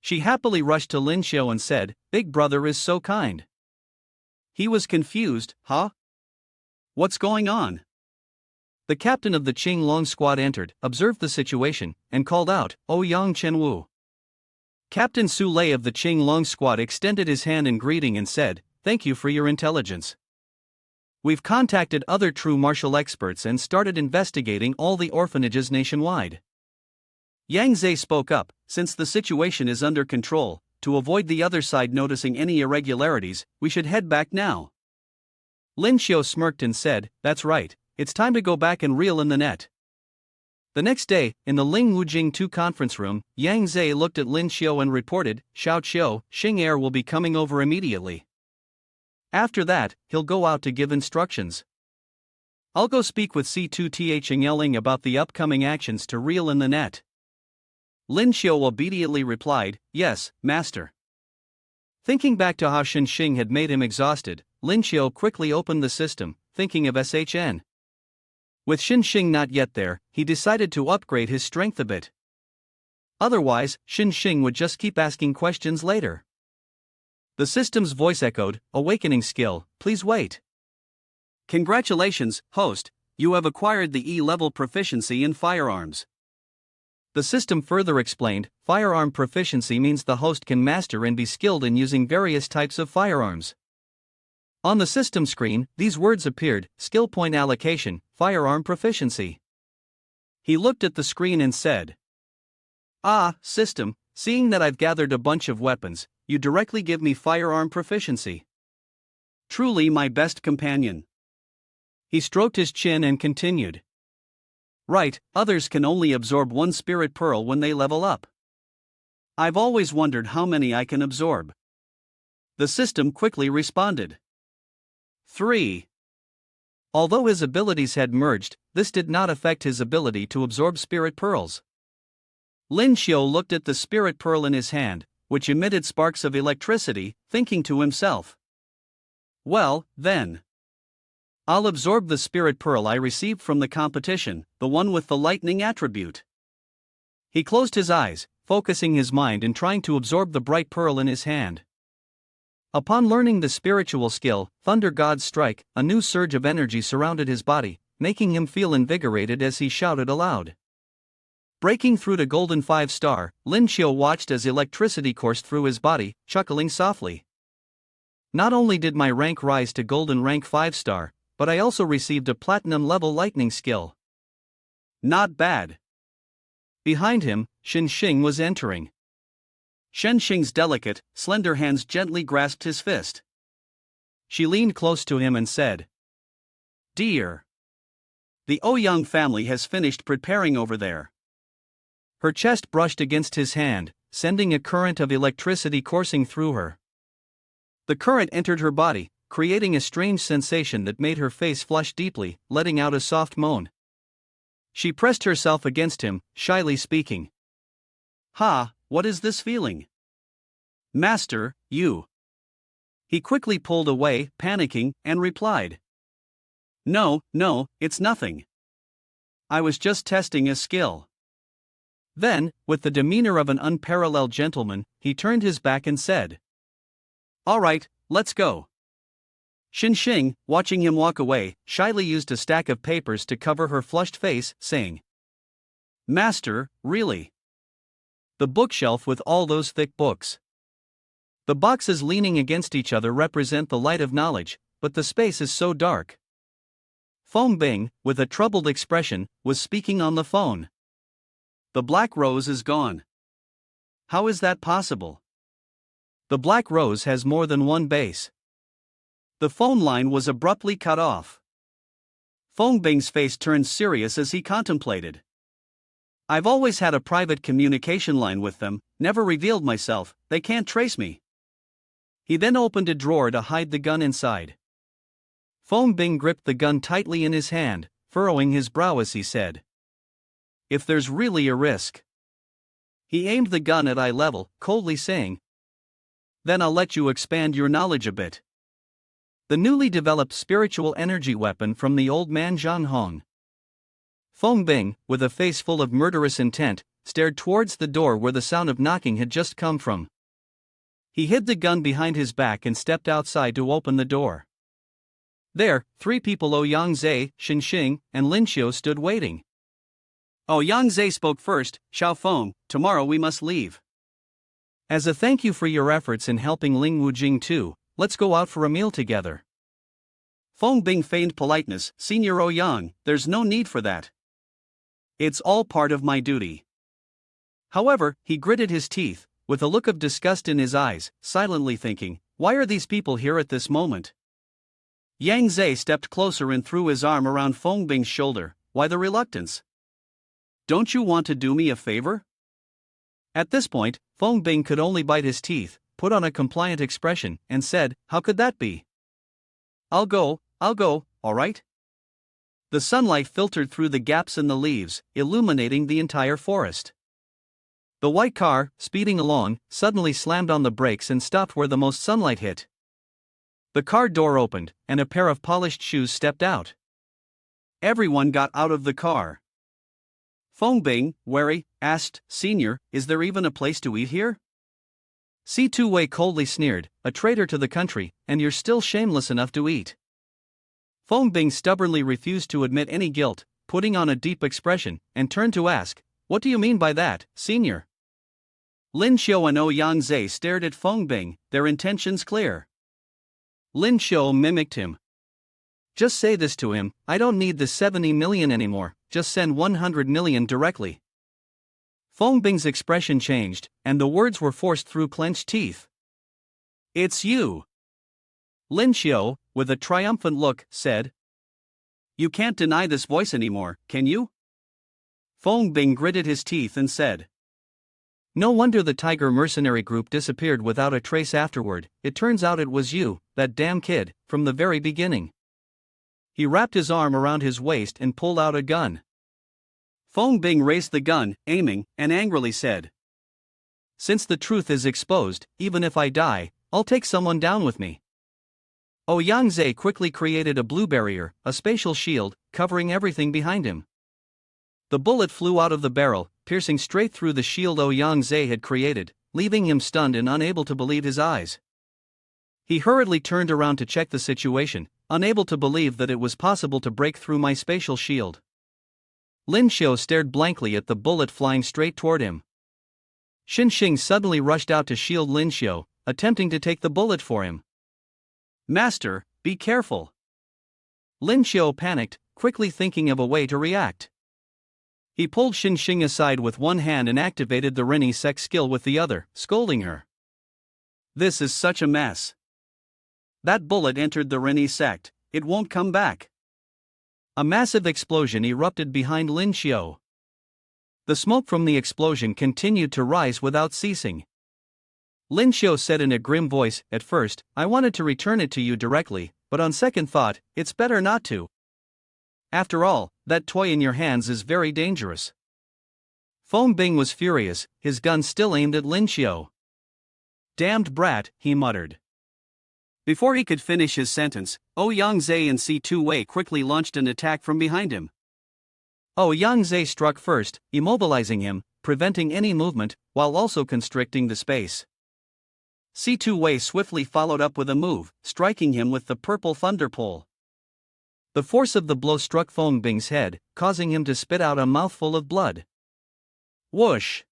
She happily rushed to Lin Xiu and said, "Big Brother is so kind." He was confused, "Huh? What's going on?" The captain of the Qing Long squad entered, observed the situation, and called out, Yang Chenwu." Captain Su Lei of the Qing Long squad extended his hand in greeting and said, "Thank you for your intelligence. We've contacted other true martial experts and started investigating all the orphanages nationwide. Yang Zhe spoke up, "Since the situation is under control, to avoid the other side noticing any irregularities, we should head back now." Lin Xiu smirked and said, "That's right, it's time to go back and reel in the net." The next day, in the Ling Wujing 2 conference room, Yang Zhe looked at Lin Xiu and reported, "Xiao Qiu, Xing Air will be coming over immediately. After that, he'll go out to give instructions. I'll go speak with C2 Th Yelling about the upcoming actions to reel in the net." Lin Xiu obediently replied, "Yes, master." Thinking back to how Shen Xing had made him exhausted, Lin Xiu quickly opened the system, thinking of SHN. With Shen Xing not yet there, he decided to upgrade his strength a bit. Otherwise, Shen Xing would just keep asking questions later. The system's voice echoed, "Awakening skill, please wait." "Congratulations, host, you have acquired the E-level proficiency in firearms." The system further explained, firearm proficiency means the host can master and be skilled in using various types of firearms. On the system screen, these words appeared, skill point allocation, firearm proficiency. He looked at the screen and said, "Ah, system, seeing that I've gathered a bunch of weapons, you directly give me firearm proficiency. Truly my best companion." He stroked his chin and continued, Right, others can only absorb one spirit pearl when they level up. I've always wondered how many I can absorb. The system quickly responded. 3. Although his abilities had merged, this did not affect his ability to absorb spirit pearls. Lin Xiu looked at the spirit pearl in his hand, which emitted sparks of electricity, thinking to himself, well, then, I'll absorb the spirit pearl I received from the competition, the one with the lightning attribute. He closed his eyes, focusing his mind and trying to absorb the bright pearl in his hand. Upon learning the spiritual skill, Thunder God's Strike, a new surge of energy surrounded his body, making him feel invigorated as he shouted aloud. Breaking through to Golden 5-star, Lin Xiu watched as electricity coursed through his body, chuckling softly. Not only did my rank rise to Golden rank 5-star, but I also received a Platinum-level lightning skill. Not bad. Behind him, Shen Xing was entering. Shen Xing's delicate, slender hands gently grasped his fist. She leaned close to him and said, Dear, the Ouyang family has finished preparing over there. Her chest brushed against his hand, sending a current of electricity coursing through her. The current entered her body, creating a strange sensation that made her face flush deeply, letting out a soft moan. She pressed herself against him, shyly speaking. Ha, what is this feeling? Master, you. He quickly pulled away, panicking, and replied. No, it's nothing. I was just testing a skill. Then, with the demeanor of an unparalleled gentleman, he turned his back and said, All right, let's go. Shen Xing, watching him walk away, shyly used a stack of papers to cover her flushed face, saying, Master, really? The bookshelf with all those thick books. The boxes leaning against each other represent the light of knowledge, but the space is so dark. Feng Bing, with a troubled expression, was speaking on the phone. The black rose is gone. How is that possible? The black rose has more than one base. The phone line was abruptly cut off. Feng Bing's face turned serious as he contemplated. I've always had a private communication line with them, never revealed myself, they can't trace me. He then opened a drawer to hide the gun inside. Feng Bing gripped the gun tightly in his hand, furrowing his brow as he said, If there's really a risk. He aimed the gun at eye level, coldly saying, Then I'll let you expand your knowledge a bit. The newly developed spiritual energy weapon from the old man Zhang Hong. Feng Bing, with a face full of murderous intent, stared towards the door where the sound of knocking had just come from. He hid the gun behind his back and stepped outside to open the door. There, 3 people Ouyang Zhe, Shen Xing, and Lin Xiu stood waiting. Ouyang Zhe spoke first, Xiao Feng, tomorrow we must leave. As a thank you for your efforts in helping Ling Wujing too, let's go out for a meal together. Feng Bing feigned politeness, Senior Ouyang, there's no need for that. It's all part of my duty. However, he gritted his teeth, with a look of disgust in his eyes, silently thinking, why are these people here at this moment? Yang Zhe stepped closer and threw his arm around Feng Bing's shoulder. Why the reluctance? Don't you want to do me a favor? At this point, Feng Bing could only bite his teeth, put on a compliant expression, and said, How could that be? I'll go, alright? The sunlight filtered through the gaps in the leaves, illuminating the entire forest. The white car, speeding along, suddenly slammed on the brakes and stopped where the most sunlight hit. The car door opened, and a pair of polished shoes stepped out. Everyone got out of the car. Feng Bing, wary, asked, Senior, is there even a place to eat here? Si Tu Wei coldly sneered, a traitor to the country, and you're still shameless enough to eat. Feng Bing stubbornly refused to admit any guilt, putting on a deep expression, and turned to ask, What do you mean by that, Senior? Lin Xiu and Ouyang Zhe stared at Feng Bing, their intentions clear. Lin Xiu mimicked him. Just say this to him, I don't need the 70 million anymore, just send 100 million directly. Feng Bing's expression changed, and the words were forced through clenched teeth. It's you. Lin Xiu, with a triumphant look, said. You can't deny this voice anymore, can you? Feng Bing gritted his teeth and said, No wonder the Tiger mercenary group disappeared without a trace afterward. It turns out it was you, that damn kid, from the very beginning. He wrapped his arm around his waist and pulled out a gun. Feng Bing raised the gun, aiming, and angrily said, Since the truth is exposed, even if I die, I'll take someone down with me. Yang Zhe quickly created a blue barrier, a spatial shield, covering everything behind him. The bullet flew out of the barrel, piercing straight through the shield Yang Zhe had created, leaving him stunned and unable to believe his eyes. He hurriedly turned around to check the situation, unable to believe that it was possible to break through my spatial shield. Lin Xiu stared blankly at the bullet flying straight toward him. Xin Xing suddenly rushed out to shield Lin Xiu, attempting to take the bullet for him. Master, be careful. Lin Xiu panicked, quickly thinking of a way to react. He pulled Xin Xing aside with one hand and activated the Rini Sec skill with the other, scolding her. This is such a mess. That bullet entered the Rini sect, it won't come back. A massive explosion erupted behind Lin Xiu. The smoke from the explosion continued to rise without ceasing. Lin Xiu said in a grim voice, At first, I wanted to return it to you directly, but on second thought, it's better not to. After all, that toy in your hands is very dangerous. Feng Bing was furious, his gun still aimed at Lin Xiu. Damned brat, he muttered. Before he could finish his sentence, Yang Zhe and C2 Wei quickly launched an attack from behind him. Yang Zhe struck first, immobilizing him, preventing any movement, while also constricting the space. C2 Wei swiftly followed up with a move, striking him with the purple thunder pole. The force of the blow struck Feng Bing's head, causing him to spit out a mouthful of blood. Whoosh!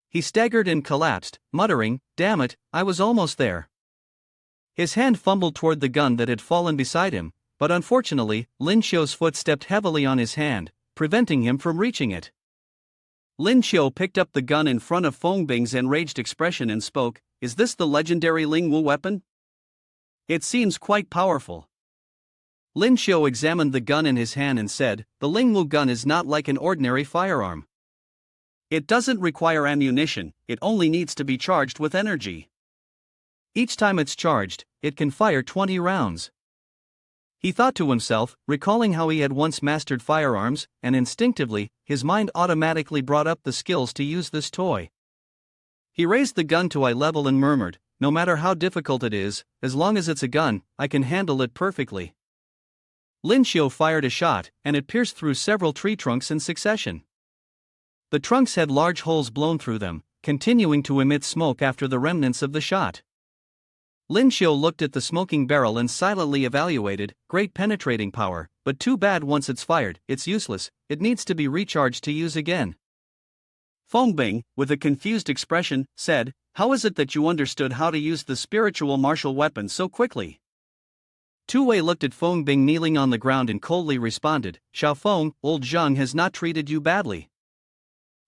He staggered and collapsed, muttering, Damn it, I was almost there. His hand fumbled toward the gun that had fallen beside him, but unfortunately, Lin Xiu's foot stepped heavily on his hand, preventing him from reaching it. Lin Xiu picked up the gun in front of Feng Bing's enraged expression and spoke, Is this the legendary Ling Wu weapon? It seems quite powerful. Lin Xiu examined the gun in his hand and said, The Ling Wu gun is not like an ordinary firearm. It doesn't require ammunition, it only needs to be charged with energy. Each time it's charged, it can fire 20 rounds. He thought to himself, recalling how he had once mastered firearms, and instinctively, his mind automatically brought up the skills to use this toy. He raised the gun to eye level and murmured, No matter how difficult it is, as long as it's a gun, I can handle it perfectly. Lin Xiu fired a shot, and it pierced through several tree trunks in succession. The trunks had large holes blown through them, continuing to emit smoke after the remnants of the shot. Lin Xiu looked at the smoking barrel and silently evaluated, Great penetrating power, but too bad once it's fired, it's useless, it needs to be recharged to use again. Feng Bing, with a confused expression, said, How is it that you understood how to use the spiritual martial weapon so quickly? Tu Wei looked at Feng Bing kneeling on the ground and coldly responded, Xiao Feng, old Zheng has not treated you badly.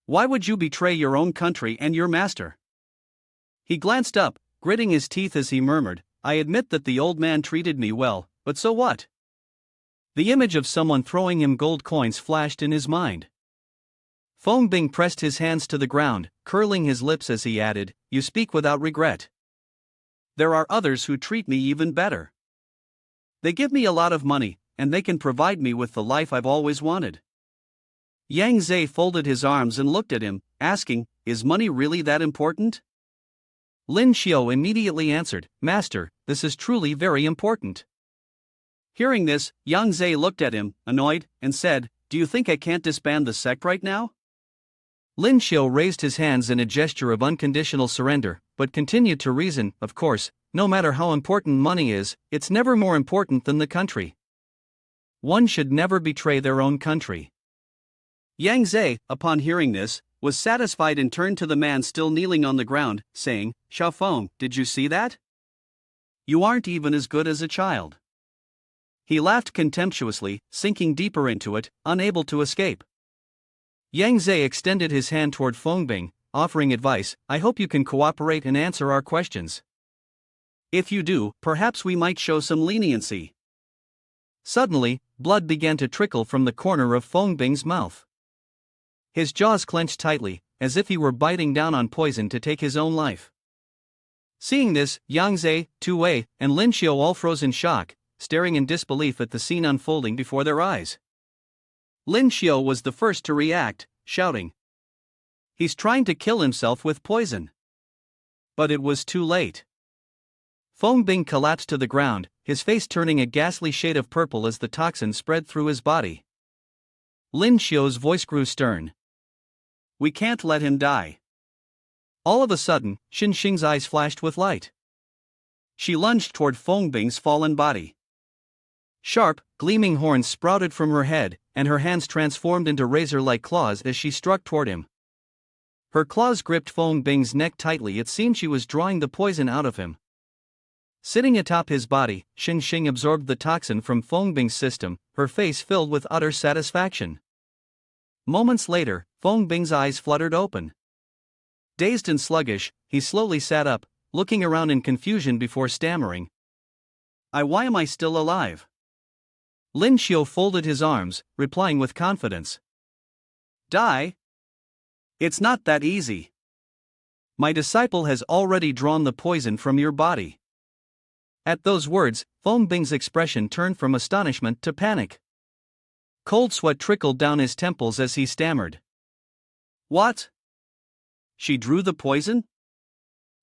Why would you betray your own country and your master? He glanced up, gritting his teeth as he murmured, I admit that the old man treated me well, but so what? The image of someone throwing him gold coins flashed in his mind. Feng Bing pressed his hands to the ground, curling his lips as he added, You speak without regret. There are others who treat me even better. They give me a lot of money, and they can provide me with the life I've always wanted. Yang Zhe folded his arms and looked at him, asking, Is money really that important? Lin Xiu immediately answered, Master, this is truly very important. Hearing this, Yang Zhe looked at him, annoyed, and said, Do you think I can't disband the sect right now? Lin Xiu raised his hands in a gesture of unconditional surrender, but continued to reason, Of course, no matter how important money is, it's never more important than the country. One should never betray their own country. Yang Zhe, upon hearing this, was satisfied and turned to the man still kneeling on the ground, saying, Xiao Feng, did you see that? You aren't even as good as a child. He laughed contemptuously, sinking deeper into it, unable to escape. Yang Zhe extended his hand toward Feng Bing, offering advice, I hope you can cooperate and answer our questions. If you do, perhaps we might show some leniency. Suddenly, blood began to trickle from the corner of Feng Bing's mouth. His jaws clenched tightly, as if he were biting down on poison to take his own life. Seeing this, Yang Zhe, Tu Wei, and Lin Xiu all froze in shock, staring in disbelief at the scene unfolding before their eyes. Lin Xiu was the first to react, shouting, "He's trying to kill himself with poison." But it was too late. Feng Bing collapsed to the ground, his face turning a ghastly shade of purple as the toxin spread through his body. Lin Xiu's voice grew stern. "We can't let him die." All of a sudden, Xin Xing's eyes flashed with light. She lunged toward Feng Bing's fallen body. Sharp, gleaming horns sprouted from her head, and her hands transformed into razor-like claws as she struck toward him. Her claws gripped Feng Bing's neck tightly. It seemed she was drawing the poison out of him. Sitting atop his body, Xin Xing absorbed the toxin from Feng Bing's system, her face filled with utter satisfaction. Moments later, Feng Bing's eyes fluttered open. Dazed and sluggish, he slowly sat up, looking around in confusion before stammering, Why am I still alive?" Lin Xiu folded his arms, replying with confidence, "Die? It's not that easy. My disciple has already drawn the poison from your body." At those words, Feng Bing's expression turned from astonishment to panic. Cold sweat trickled down his temples as he stammered, "What? She drew the poison?"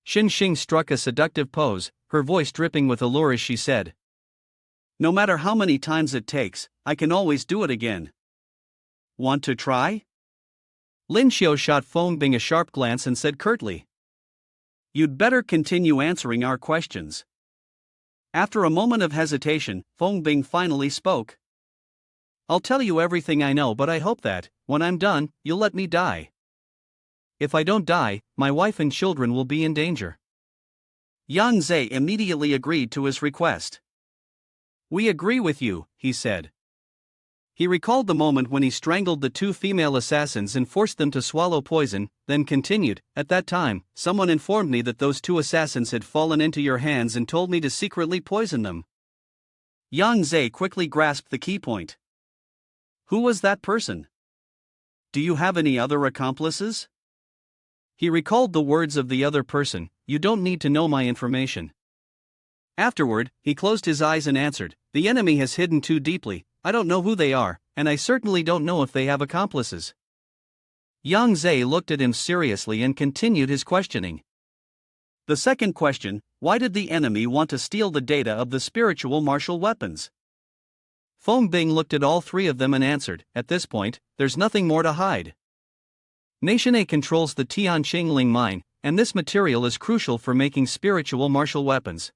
Xin Xing struck a seductive pose, her voice dripping with allure as she said, "No matter how many times it takes, I can always do it again. Want to try?" Lin Xiu shot Feng Bing a sharp glance and said curtly, "You'd better continue answering our questions." After a moment of hesitation, Feng Bing finally spoke. "I'll tell you everything I know, but I hope that, when I'm done, you'll let me die. If I don't die, my wife and children will be in danger." Yang Zhe immediately agreed to his request. "We agree with you," he said. He recalled the moment when he strangled the two female assassins and forced them to swallow poison, then continued, "At that time, someone informed me that those two assassins had fallen into your hands and told me to secretly poison them." Yang Zhe quickly grasped the key point. "Who was that person? Do you have any other accomplices?" He recalled the words of the other person, "You don't need to know my information." Afterward, he closed his eyes and answered, "The enemy has hidden too deeply. I don't know who they are, and I certainly don't know if they have accomplices." Yang Zhe looked at him seriously and continued his questioning. The second question, why did the enemy want to steal the data of the spiritual martial weapons? Feng Bing looked at all three of them and answered, "At this point, there's nothing more to hide. Nation A controls the Tianqingling mine, and this material is crucial for making spiritual martial weapons."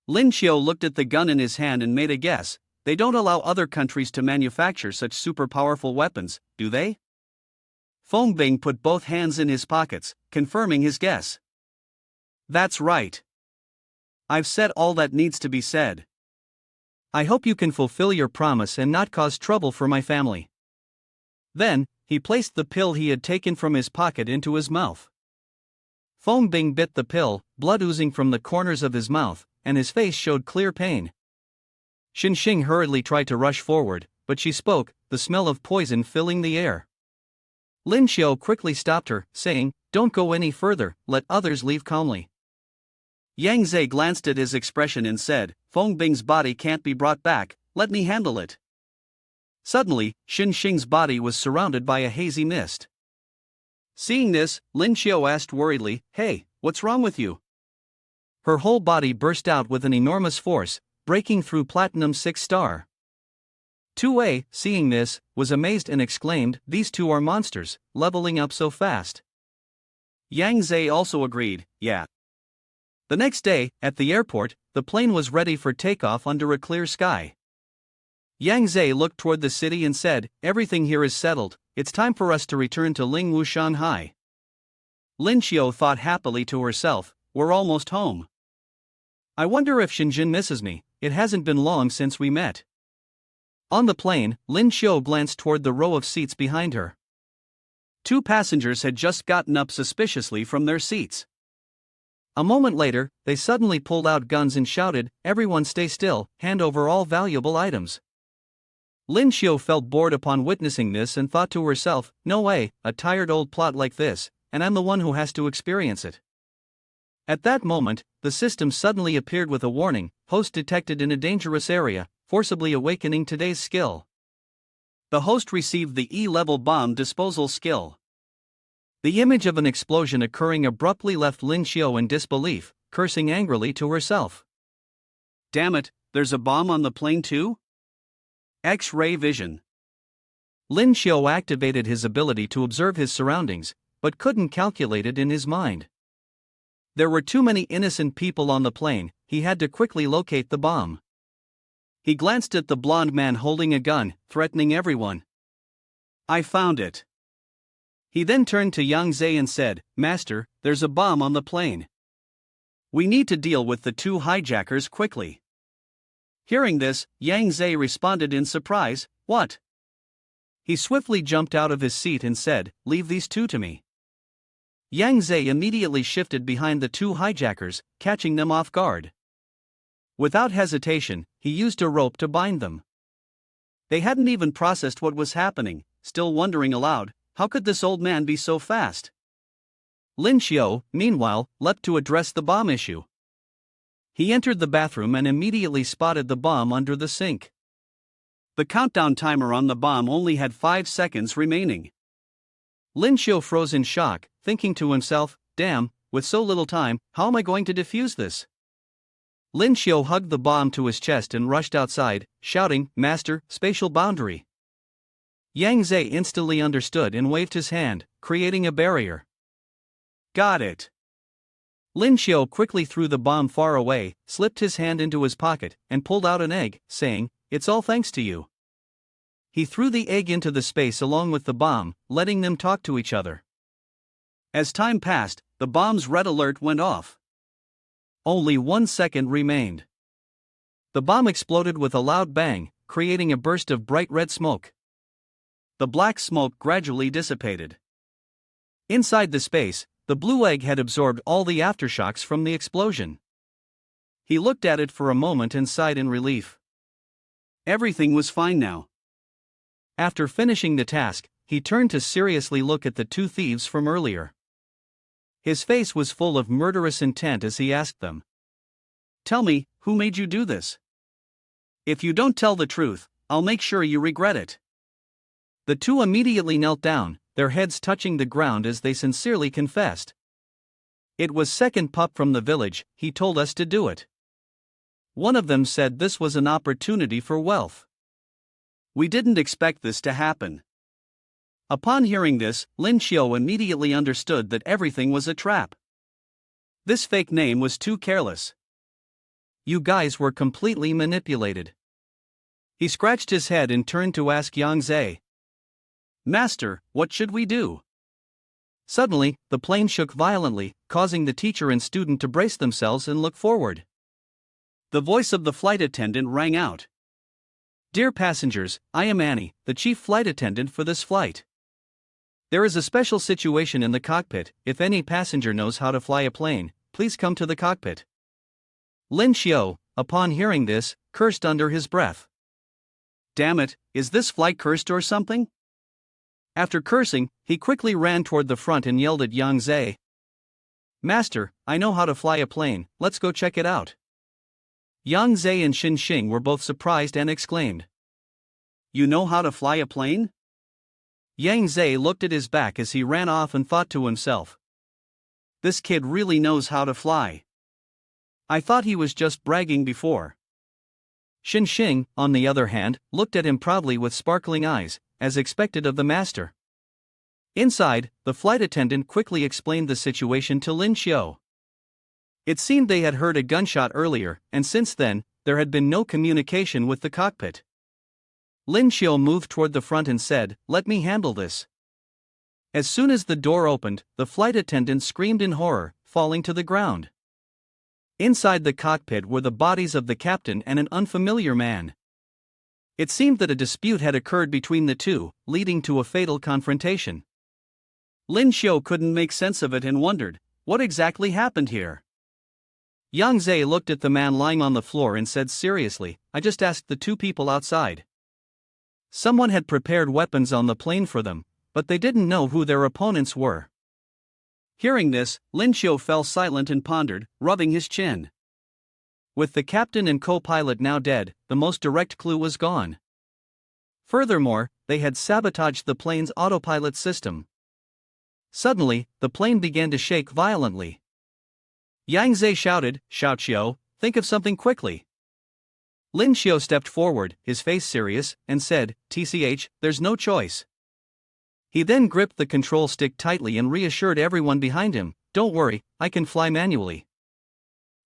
Lin Xiu looked at the gun in his hand and made a guess. They don't allow other countries to manufacture such super powerful weapons, do they? Feng Bing put both hands in his pockets, confirming his guess. "That's right. I've said all that needs to be said. I hope you can fulfill your promise and not cause trouble for my family." Then, he placed the pill he had taken from his pocket into his mouth. Feng Bing bit the pill, blood oozing from the corners of his mouth, and his face showed clear pain. Xin Xing hurriedly tried to rush forward, but she spoke, the smell of poison filling the air. Lin Xiu quickly stopped her, saying, "Don't go any further, let others leave calmly." Yang Zhe glanced at his expression and said, "Feng Bing's body can't be brought back, let me handle it." Suddenly, Xin Xing's body was surrounded by a hazy mist. Seeing this, Lin Xiu asked worriedly, "Hey, what's wrong with you?" Her whole body burst out with an enormous force, breaking through Platinum 6 star. Tu Wei, seeing this, was amazed and exclaimed, "These two are monsters, leveling up so fast." Yang Zhe also agreed, "Yeah." The next day, at the airport, the plane was ready for takeoff under a clear sky. Yang Zhe looked toward the city and said, "Everything here is settled, it's time for us to return to Lingwu Shanghai." Lin Xiu thought happily to herself, "We're almost home. I wonder if Shenzhen misses me, it hasn't been long since we met." On the plane, Lin Xiu glanced toward the row of seats behind her. Two passengers had just gotten up suspiciously from their seats. A moment later, they suddenly pulled out guns and shouted, "Everyone stay still, hand over all valuable items." Lin Xiu felt bored upon witnessing this and thought to herself, no way, a tired old plot like this, and I'm the one who has to experience it. At that moment, the system suddenly appeared with a warning, host detected in a dangerous area, forcibly awakening today's skill. The host received the E-level bomb disposal skill. The image of an explosion occurring abruptly left Lin Xiu in disbelief, cursing angrily to herself. Damn it, there's a bomb on the plane too? X-ray vision. Lin Xiu activated his ability to observe his surroundings, but couldn't calculate it in his mind. There were too many innocent people on the plane, he had to quickly locate the bomb. He glanced at the blonde man holding a gun, threatening everyone. I found it. He then turned to Yang Zhe and said, Master, there's a bomb on the plane. We need to deal with the two hijackers quickly. Hearing this, Yang Zhe responded in surprise, what? He swiftly jumped out of his seat and said, leave these two to me. Yang Zhe immediately shifted behind the two hijackers, catching them off guard. Without hesitation, he used a rope to bind them. They hadn't even processed what was happening, still wondering aloud, how could this old man be so fast? Lin Xiu, meanwhile, leapt to address the bomb issue. He entered the bathroom and immediately spotted the bomb under the sink. The countdown timer on the bomb only had 5 seconds remaining. Lin Xiu froze in shock, thinking to himself, damn, with so little time, how am I going to defuse this? Lin Xiu hugged the bomb to his chest and rushed outside, shouting, Master, spatial boundary. Yang Zhe instantly understood and waved his hand, creating a barrier. Got it. Lin Xiu quickly threw the bomb far away, slipped his hand into his pocket, and pulled out an egg, saying, it's all thanks to you. He threw the egg into the space along with the bomb, letting them talk to each other. As time passed, the bomb's red alert went off. Only 1 second remained. The bomb exploded with a loud bang, creating a burst of bright red smoke. The black smoke gradually dissipated. Inside the space, the blue egg had absorbed all the aftershocks from the explosion. He looked at it for a moment and sighed in relief. Everything was fine now. After finishing the task, he turned to seriously look at the two thieves from earlier. His face was full of murderous intent as he asked them. Tell me, who made you do this? If you don't tell the truth, I'll make sure you regret it. The two immediately knelt down, their heads touching the ground as they sincerely confessed. It was Second Pup from the village, he told us to do it. One of them said this was an opportunity for wealth. We didn't expect this to happen. Upon hearing this, Lin Xiu immediately understood that everything was a trap. This fake name was too careless. You guys were completely manipulated. He scratched his head and turned to ask Yang Zhe. Master, what should we do? Suddenly, the plane shook violently, causing the teacher and student to brace themselves and look forward. The voice of the flight attendant rang out. Dear passengers, I am Annie, the chief flight attendant for this flight. There is a special situation in the cockpit. If any passenger knows how to fly a plane, please come to the cockpit. Lin Xiu, upon hearing this, cursed under his breath. Damn it, is this flight cursed or something? After cursing, he quickly ran toward the front and yelled at Yang Zhe. Master, I know how to fly a plane, let's go check it out. Yang Zhe and Xin Xing were both surprised and exclaimed. You know how to fly a plane? Yang Zhe looked at his back as he ran off and thought to himself. This kid really knows how to fly. I thought he was just bragging before. Xin Xing, on the other hand, looked at him proudly with sparkling eyes, as expected of the master. Inside, the flight attendant quickly explained the situation to Lin Xiu. It seemed they had heard a gunshot earlier, and since then, there had been no communication with the cockpit. Lin Xiu moved toward the front and said, let me handle this. As soon as the door opened, the flight attendant screamed in horror, falling to the ground. Inside the cockpit were the bodies of the captain and an unfamiliar man. It seemed that a dispute had occurred between the two, leading to a fatal confrontation. Lin Xiu couldn't make sense of it and wondered, what exactly happened here? Yang Zhe looked at the man lying on the floor and said seriously, I just asked the two people outside. Someone had prepared weapons on the plane for them, but they didn't know who their opponents were. Hearing this, Lin Xiu fell silent and pondered, rubbing his chin. With the captain and co-pilot now dead, the most direct clue was gone. Furthermore, they had sabotaged the plane's autopilot system. Suddenly, the plane began to shake violently. Yang Zhe shouted, "Xiao Qiu, think of something quickly." Lin Xiu stepped forward, his face serious, and said, "TCH, there's no choice." He then gripped the control stick tightly and reassured everyone behind him, "Don't worry, I can fly manually."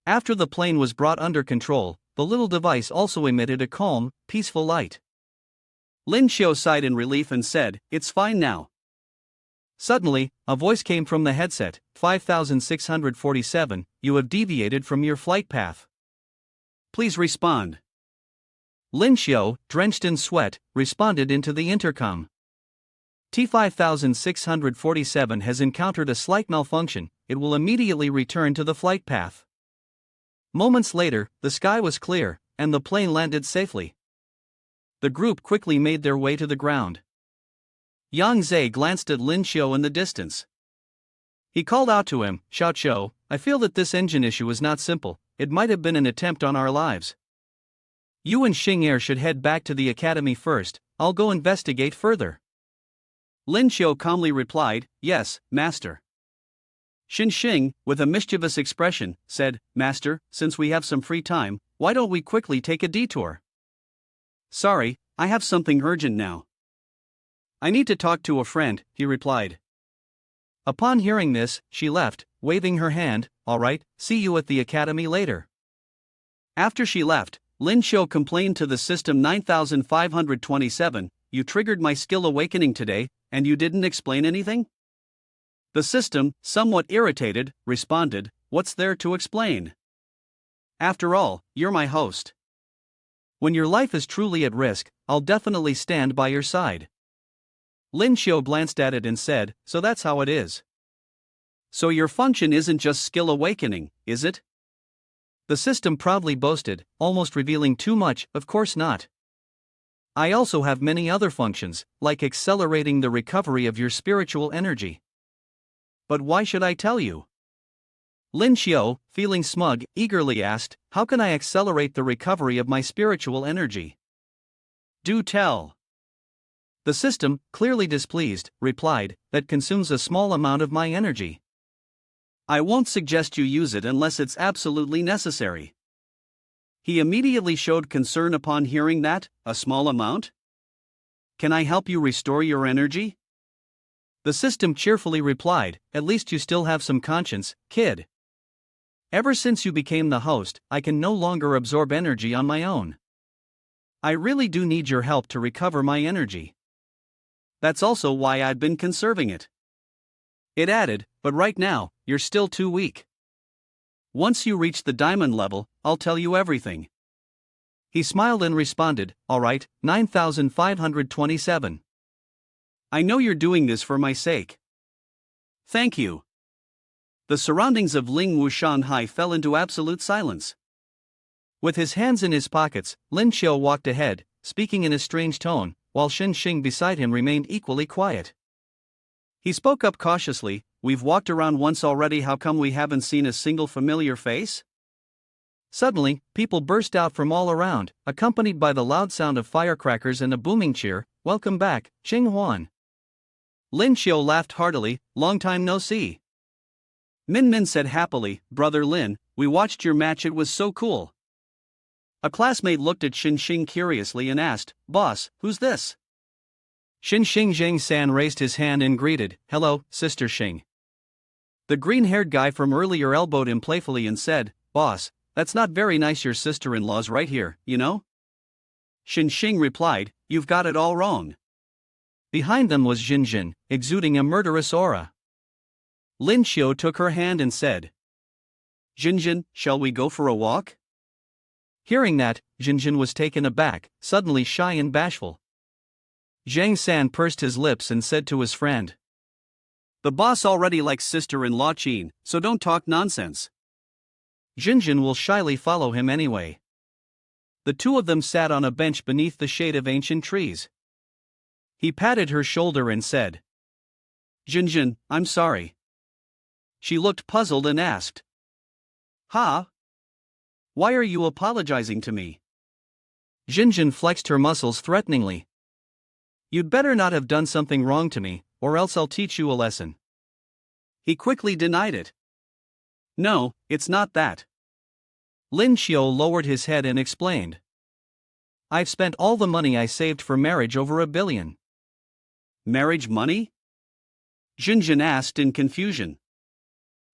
After the plane was brought under control, the little device also emitted a calm, peaceful light. Lin Xiu sighed in relief and said, "It's fine now." Suddenly, a voice came from the headset, 5647, "You have deviated from your flight path. Please respond." Lin Xiu, drenched in sweat, responded into the intercom. T5647 has encountered a slight malfunction, it will immediately return to the flight path. Moments later, the sky was clear, and the plane landed safely. The group quickly made their way to the ground. Yang Zhe glanced at Lin Xiu in the distance. He called out to him, "Xiao Qiu, I feel that this engine issue is not simple, it might have been an attempt on our lives. You and Xing Er should head back to the academy first, I'll go investigate further." Lin Xiu calmly replied, "Yes, master." Xing, with a mischievous expression, said, "Master, since we have some free time, why don't we quickly take a detour?" "Sorry, I have something urgent now. I need to talk to a friend," he replied. Upon hearing this, she left, waving her hand, "All right, see you at the academy later." After she left, Lin Xiu complained to the system 9527, "You triggered my skill awakening today, and you didn't explain anything?" The system, somewhat irritated, responded, "What's there to explain? After all, you're my host. When your life is truly at risk, I'll definitely stand by your side." Lin Xiu glanced at it and said, "So that's how it is. So your function isn't just skill awakening, is it?" The system proudly boasted, almost revealing too much, "Of course not. I also have many other functions, like accelerating the recovery of your spiritual energy." "But why should I tell you?" Lin Xiu, feeling smug, eagerly asked, "How can I accelerate the recovery of my spiritual energy?" "Do tell." The system, clearly displeased, replied, "That consumes a small amount of my energy. I won't suggest you use it unless it's absolutely necessary." He immediately showed concern upon hearing that, a small amount? "Can I help you restore your energy?" The system cheerfully replied, "At least you still have some conscience, kid. Ever since you became the host, I can no longer absorb energy on my own. I really do need your help to recover my energy. That's also why I've been conserving it." It added, "But right now, you're still too weak. Once you reach the diamond level, I'll tell you everything." He smiled and responded, "All right, 9527. I know you're doing this for my sake. Thank you." The surroundings of Ling Wushanhai fell into absolute silence. With his hands in his pockets, Lin Xiu walked ahead, speaking in a strange tone, while Xing beside him remained equally quiet. He spoke up cautiously, "We've walked around once already, how come we haven't seen a single familiar face?" Suddenly, people burst out from all around, accompanied by the loud sound of firecrackers and a booming cheer, "Welcome back, Qing Huan." Lin Xiu laughed heartily, "Long time no see." Min Min said happily, "Brother Lin, we watched your match, it was so cool." A classmate looked at Xing curiously and asked, "Boss, who's this?" Zhang San raised his hand and greeted, "Hello, Sister Xing." The green-haired guy from earlier elbowed him playfully and said, "Boss, that's not very nice, your sister-in-law's right here, you know?" Xing replied, "You've got it all wrong." Behind them was Jinjin, exuding a murderous aura. Lin Xiu took her hand and said, "Jinjin, shall we go for a walk?" Hearing that, Jinjin was taken aback, suddenly shy and bashful. Zhang San pursed his lips and said to his friend, "The boss already likes sister-in-law Qin, so don't talk nonsense." Jinjin will shyly follow him anyway. The two of them sat on a bench beneath the shade of ancient trees. He patted her shoulder and said, "Jinjin, I'm sorry." She looked puzzled and asked, "Huh? Why are you apologizing to me?" Jinjin flexed her muscles threateningly. "You'd better not have done something wrong to me, or else I'll teach you a lesson." He quickly denied it. "No, it's not that." Lin Xiu lowered his head and explained. "I've spent all the money I saved for marriage, over 1 billion. "Marriage money?" Jinjin asked in confusion.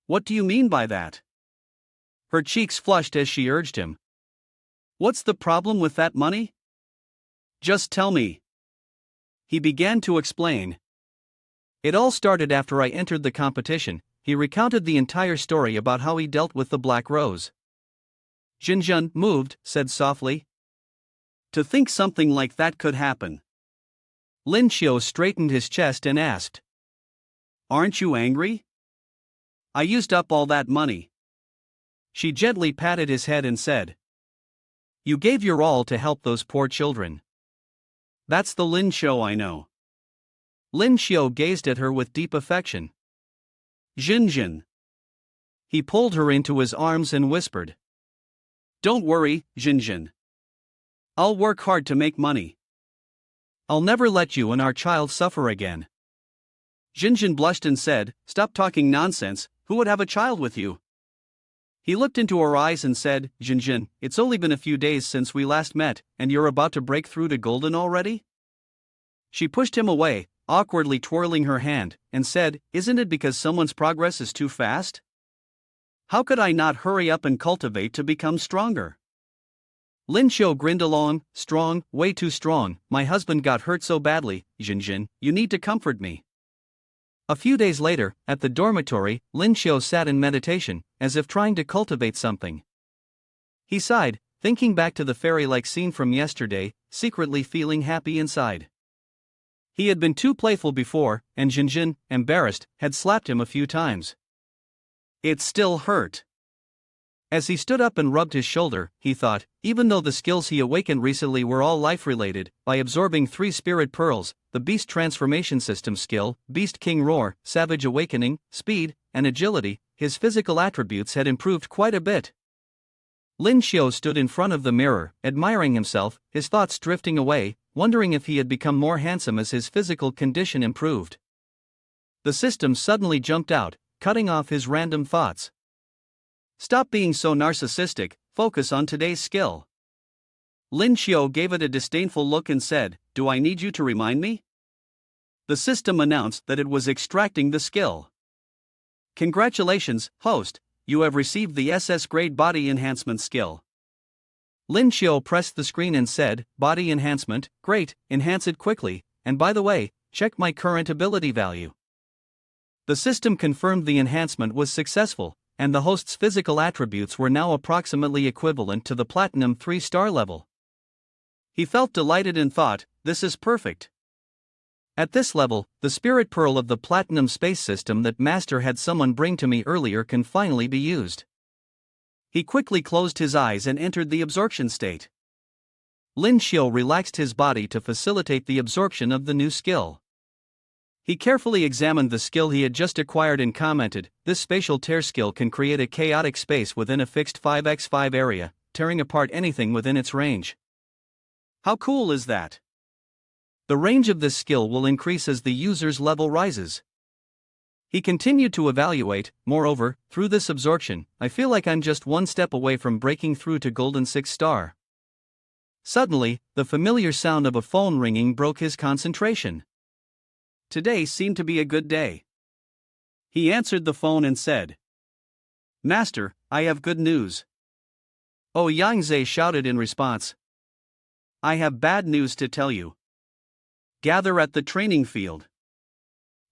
"What do you mean by that?" Her cheeks flushed as she urged him. "What's the problem with that money? Just tell me." He began to explain. "It all started after I entered the competition." He recounted the entire story about how he dealt with the Black Rose. Jinjin, moved, said softly, "To think something like that could happen." Lin Xiu straightened his chest and asked, "Aren't you angry?" "I used up all that money." She gently patted his head and said, "You gave your all to help those poor children." "That's the Lin Xiu I know." Lin Xiu gazed at her with deep affection. "Jinjin." He pulled her into his arms and whispered, "Don't worry, Jinjin. I'll work hard to make money. I'll never let you and our child suffer again." Jinjin blushed and said, "Stop talking nonsense, who would have a child with you?" He looked into her eyes and said, "Jinjin, it's only been a few days since we last met, and you're about to break through to golden already?" She pushed him away, awkwardly twirling her hand, and said, "Isn't it because someone's progress is too fast? How could I not hurry up and cultivate to become stronger?" Lin Xiu grinned along, "Strong, way too strong. My husband got hurt so badly, Jinjin, you need to comfort me." A few days later, at the dormitory, Lin Xiu sat in meditation, as if trying to cultivate something. He sighed, thinking back to the fairy-like scene from yesterday, secretly feeling happy inside. He had been too playful before, and Jinjin, embarrassed, had slapped him a few times. It still hurt. As he stood up and rubbed his shoulder, he thought, even though the skills he awakened recently were all life-related, by absorbing 3 spirit pearls, the Beast Transformation System skill, Beast King Roar, Savage Awakening, Speed, and Agility, his physical attributes had improved quite a bit. Lin Xiu stood in front of the mirror, admiring himself, his thoughts drifting away, wondering if he had become more handsome as his physical condition improved. The system suddenly jumped out, cutting off his random thoughts. "Stop being so narcissistic, focus on today's skill." Lin Xiu gave it a disdainful look and said, "Do I need you to remind me?" The system announced that it was extracting the skill. "Congratulations, host, you have received the SS grade body enhancement skill." Lin Xiu pressed the screen and said, "Body enhancement, great, enhance it quickly, and by the way, check my current ability value." The system confirmed the enhancement was successful, and the host's physical attributes were now approximately equivalent to the Platinum 3-star level. He felt delighted and thought, "This is perfect." At this level, the Spirit Pearl of the Platinum space system that Master had someone bring to me earlier can finally be used. He quickly closed his eyes and entered the absorption state. Lin Xiu relaxed his body to facilitate the absorption of the new skill. He carefully examined the skill he had just acquired and commented, "This spatial tear skill can create a chaotic space within a fixed 5x5 area, tearing apart anything within its range." How cool is that? The range of this skill will increase as the user's level rises. He continued to evaluate, moreover, through this absorption, I feel like I'm just one step away from breaking through to Golden 6-star. Suddenly, the familiar sound of a phone ringing broke his concentration. Today seemed to be a good day. He answered the phone and said, "Master, I have good news." Oh, Yangzhe shouted in response. "I have bad news to tell you. Gather at the training field."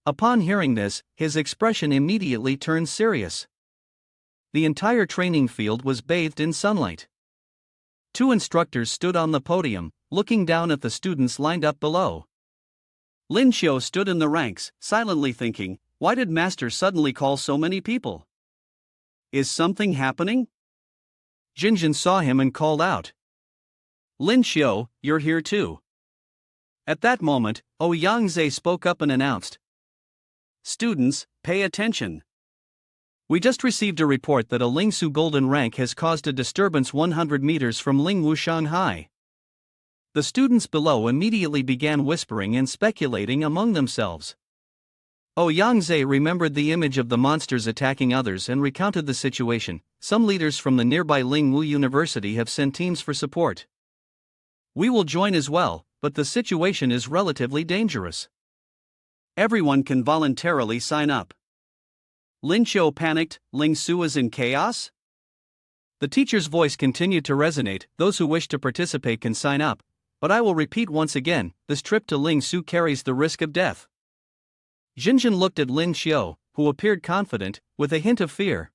Upon hearing this, his expression immediately turned serious. The entire training field was bathed in sunlight. 2 instructors stood on the podium, looking down at the students lined up below. Lin Xiu stood in the ranks, silently thinking, why did Master suddenly call so many people? Is something happening? Jinjin saw him and called out, "Lin Xiu, you're here too." At that moment, Yang spoke up and announced, "Students, pay attention. We just received a report that a Lingsu golden rank has caused a disturbance 100 meters from Lingwu, Shanghai." The students below immediately began whispering and speculating among themselves. Yang remembered the image of the monsters attacking others and recounted the situation. "Some leaders from the nearby Lingwu University have sent teams for support. We will join as well, but the situation is relatively dangerous. Everyone can voluntarily sign up." Lin Xiu panicked. "Lingsu is in chaos?" The teacher's voice continued to resonate. "Those who wish to participate can sign up, but I will repeat once again, this trip to Lingsu carries the risk of death." Jinjin looked at Lin Xiu, who appeared confident, with a hint of fear.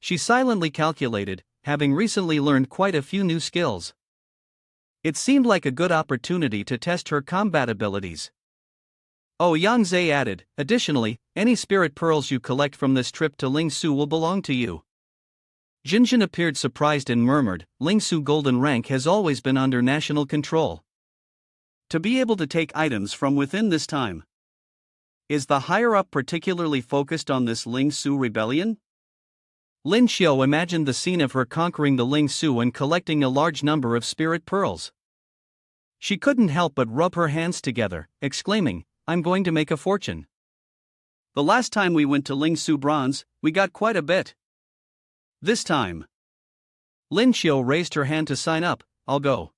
She silently calculated, having recently learned quite a few new skills. It seemed like a good opportunity to test her combat abilities. Yang added, "Additionally, any spirit pearls you collect from this trip to Lingsu will belong to you." Jinjin appeared surprised and murmured, "Lingsu golden rank has always been under national control. To be able to take items from within this time. Is the higher-up particularly focused on this Lingsu rebellion?" Lin Xiu imagined the scene of her conquering the Lingsu and collecting a large number of spirit pearls. She couldn't help but rub her hands together, exclaiming, "I'm going to make a fortune. The last time we went to Lingsu Bronze, we got quite a bit. This time." Lin Xiu raised her hand to sign up. "I'll go.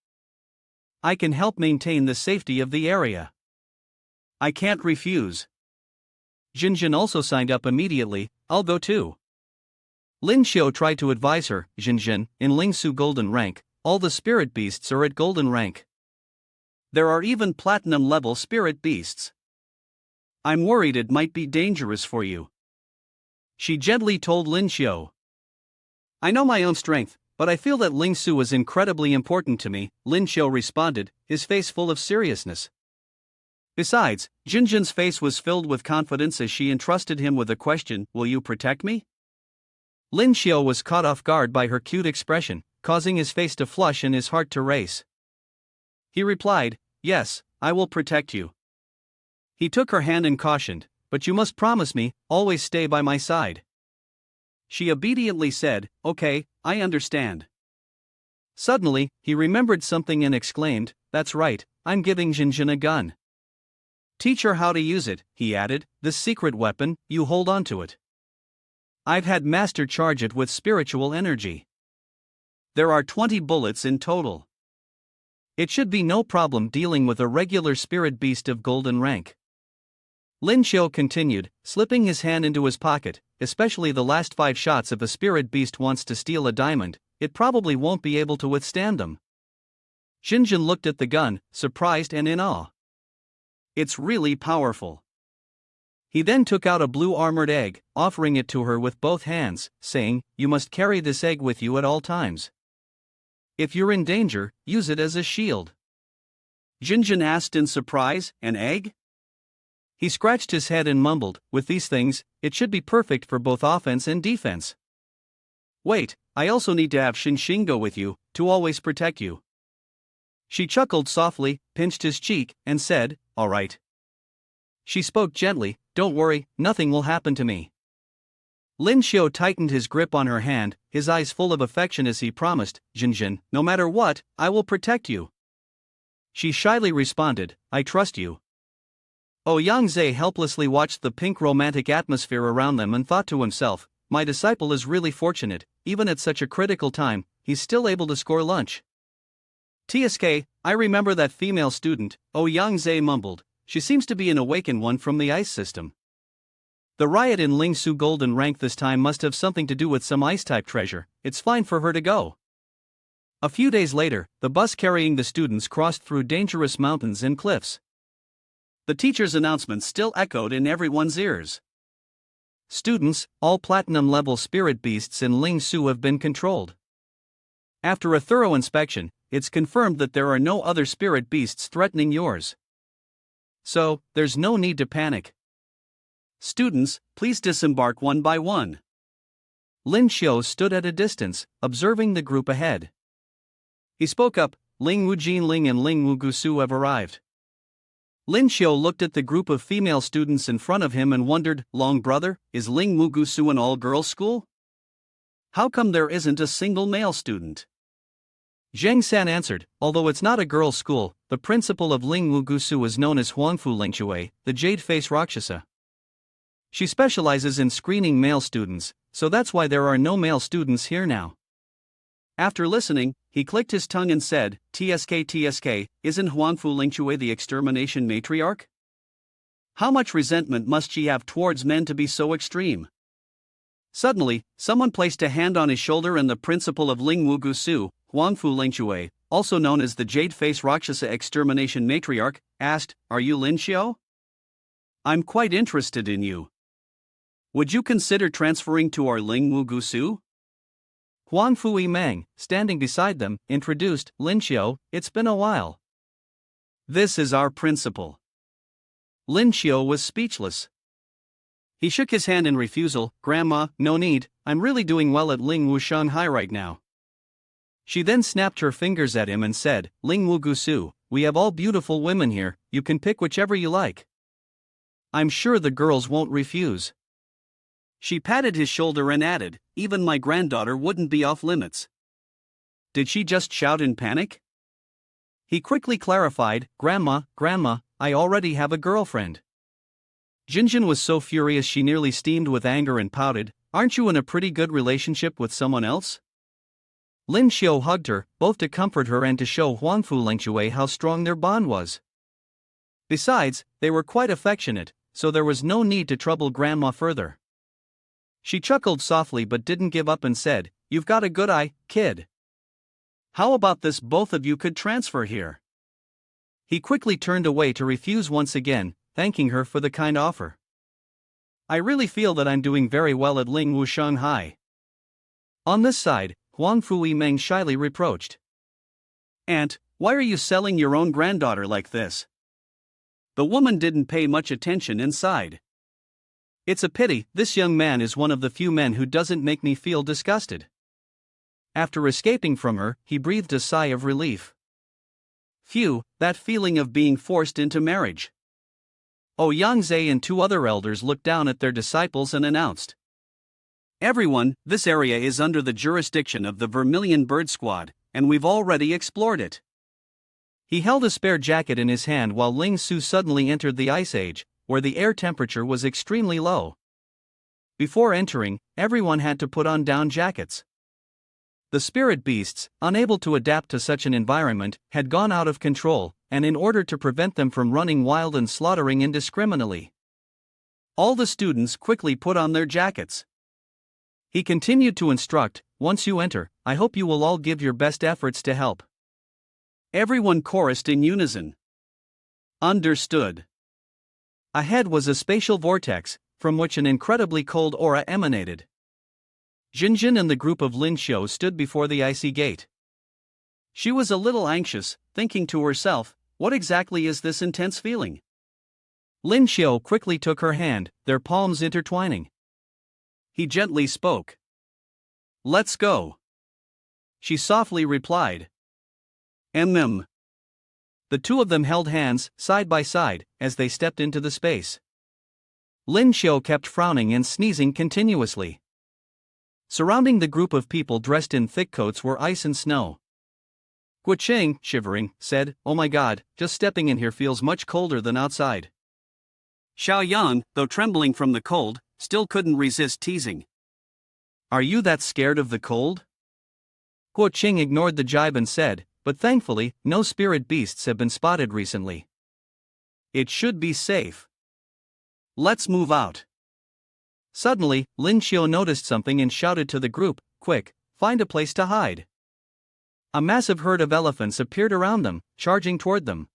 I can help maintain the safety of the area. I can't refuse." Jinjin also signed up immediately. "I'll go too." Lin Xiu tried to advise her, "Jinjin, in Lingsu golden rank, all the spirit beasts are at golden rank. There are even platinum level spirit beasts. I'm worried it might be dangerous for you." She gently told Lin Xiu. "I know my own strength, but I feel that Lingsu is incredibly important to me," Lin Xiu responded, his face full of seriousness. Besides, Jinjin's face was filled with confidence as she entrusted him with the question, "Will you protect me?" Lin Xiu was caught off guard by her cute expression, causing his face to flush and his heart to race. He replied, "Yes, I will protect you." He took her hand and cautioned, "But you must promise me, always stay by my side." She obediently said, "Okay, I understand." Suddenly, he remembered something and exclaimed, "That's right, I'm giving Jinjin a gun. Teach her how to use it," he added, "this secret weapon, you hold on to it. I've had Master charge it with spiritual energy. There are 20 bullets in total. It should be no problem dealing with a regular spirit beast of golden rank." Lin Xiu continued, slipping his hand into his pocket, "Especially the last 5 shots. If a spirit beast wants to steal a diamond, it probably won't be able to withstand them." Jinjin looked at the gun, surprised and in awe. "It's really powerful." He then took out a blue armored egg, offering it to her with both hands, saying, "You must carry this egg with you at all times. If you're in danger, use it as a shield." Jinjin asked in surprise, "An egg?" He scratched his head and mumbled, "With these things, it should be perfect for both offense and defense. Wait, I also need to have Xinxin go with you, to always protect you." She chuckled softly, pinched his cheek, and said, "All right." She spoke gently, "Don't worry, nothing will happen to me." Lin Xiu tightened his grip on her hand, his eyes full of affection as he promised, "Jinjin, no matter what, I will protect you." She shyly responded, "I trust you." Yang helplessly watched the pink romantic atmosphere around them and thought to himself, "My disciple is really fortunate, even at such a critical time, he's still able to score lunch." "TSK, I remember that female student," Yang mumbled. "She seems to be an awakened one from the ice system. The riot in Lingsu golden rank this time must have something to do with some ice-type treasure. It's fine for her to go." A few days later, the bus carrying the students crossed through dangerous mountains and cliffs. The teacher's announcement still echoed in everyone's ears. "Students, all platinum-level spirit beasts in Lingsu have been controlled. After a thorough inspection, it's confirmed that there are no other spirit beasts threatening yours. So, there's no need to panic. Students, please disembark one by one." Lin Xiu stood at a distance, observing the group ahead. He spoke up, "Ling Wu Jinling and Ling Wu Gusu have arrived. Lin Xiu looked at the group of female students in front of him and wondered, Long brother, is Ling Mugusu an all-girls school? How come there isn't a single male student? Zheng San answered, although it's not a girls' school, the principal of Ling Mugusu is known as Huangfu Lingchui, the Jade Face Rakshasa. She specializes in screening male students, so that's why there are no male students here now. After listening, he clicked his tongue and said, TSK, isn't Huangfu Lingchui the extermination matriarch? How much resentment must she have towards men to be so extreme? Suddenly, someone placed a hand on his shoulder and the principal of Ling Mugusu, Huangfu Lingchui, also known as the Jade Face Rakshasa extermination matriarch, asked, Are you Lin Xiu? I'm quite interested in you. Would you consider transferring to our Ling Mugusu? Huangfu Yimeng, standing beside them, introduced, Lin Xiu, it's been a while. This is our principal. Lin Xiu was speechless. He shook his hand in refusal, Grandma, no need, I'm really doing well at Ling Wu Shanghai right now. She then snapped her fingers at him and said, Ling Mugusu, we have all beautiful women here, you can pick whichever you like. I'm sure the girls won't refuse. She patted his shoulder and added, even my granddaughter wouldn't be off limits. Did she just shout in panic? He quickly clarified, Grandma, I already have a girlfriend. Jinjin was so furious she nearly steamed with anger and pouted, aren't you in a pretty good relationship with someone else? Lin Xiu hugged her, both to comfort her and to show Huangfu Lingchui how strong their bond was. Besides, they were quite affectionate, so there was no need to trouble Grandma further. She chuckled softly but didn't give up and said, You've got a good eye, kid. How about this, both of you could transfer here? He quickly turned away to refuse once again, thanking her for the kind offer. I really feel that I'm doing very well at Ling Wu Shanghai. On this side, Huangfu Yimeng shyly reproached. Aunt, why are you selling your own granddaughter like this? The woman didn't pay much attention inside. It's a pity, this young man is one of the few men who doesn't make me feel disgusted. After escaping from her, he breathed a sigh of relief. Phew, that feeling of being forced into marriage. Yang Zhe and two other elders looked down at their disciples and announced, Everyone, this area is under the jurisdiction of the Vermilion Bird Squad, and we've already explored it. He held a spare jacket in his hand while Ling Su suddenly entered the Ice Age, where the air temperature was extremely low. Before entering, everyone had to put on down jackets. The spirit beasts, unable to adapt to such an environment, had gone out of control, and in order to prevent them from running wild and slaughtering indiscriminately, all the students quickly put on their jackets. He continued to instruct, Once you enter, I hope you will all give your best efforts to help. Everyone chorused in unison. Understood. Ahead was a spatial vortex, from which an incredibly cold aura emanated. Jinjin and the group of Lin Xiu stood before the icy gate. She was a little anxious, thinking to herself, what exactly is this intense feeling? Lin Xiu quickly took her hand, their palms intertwining. He gently spoke. Let's go. She softly replied. The two of them held hands, side by side, as they stepped into the space. Lin Xiu kept frowning and sneezing continuously. Surrounding the group of people dressed in thick coats were ice and snow. Guo Qing, shivering, said, Oh my god, just stepping in here feels much colder than outside. Xiao Yan, though trembling from the cold, still couldn't resist teasing. Are you that scared of the cold? Guo Qing ignored the jibe and said, But thankfully, no spirit beasts have been spotted recently. It should be safe. Let's move out. Suddenly, Lin Xiu noticed something and shouted to the group, Quick, find a place to hide. A massive herd of elephants appeared around them, charging toward them.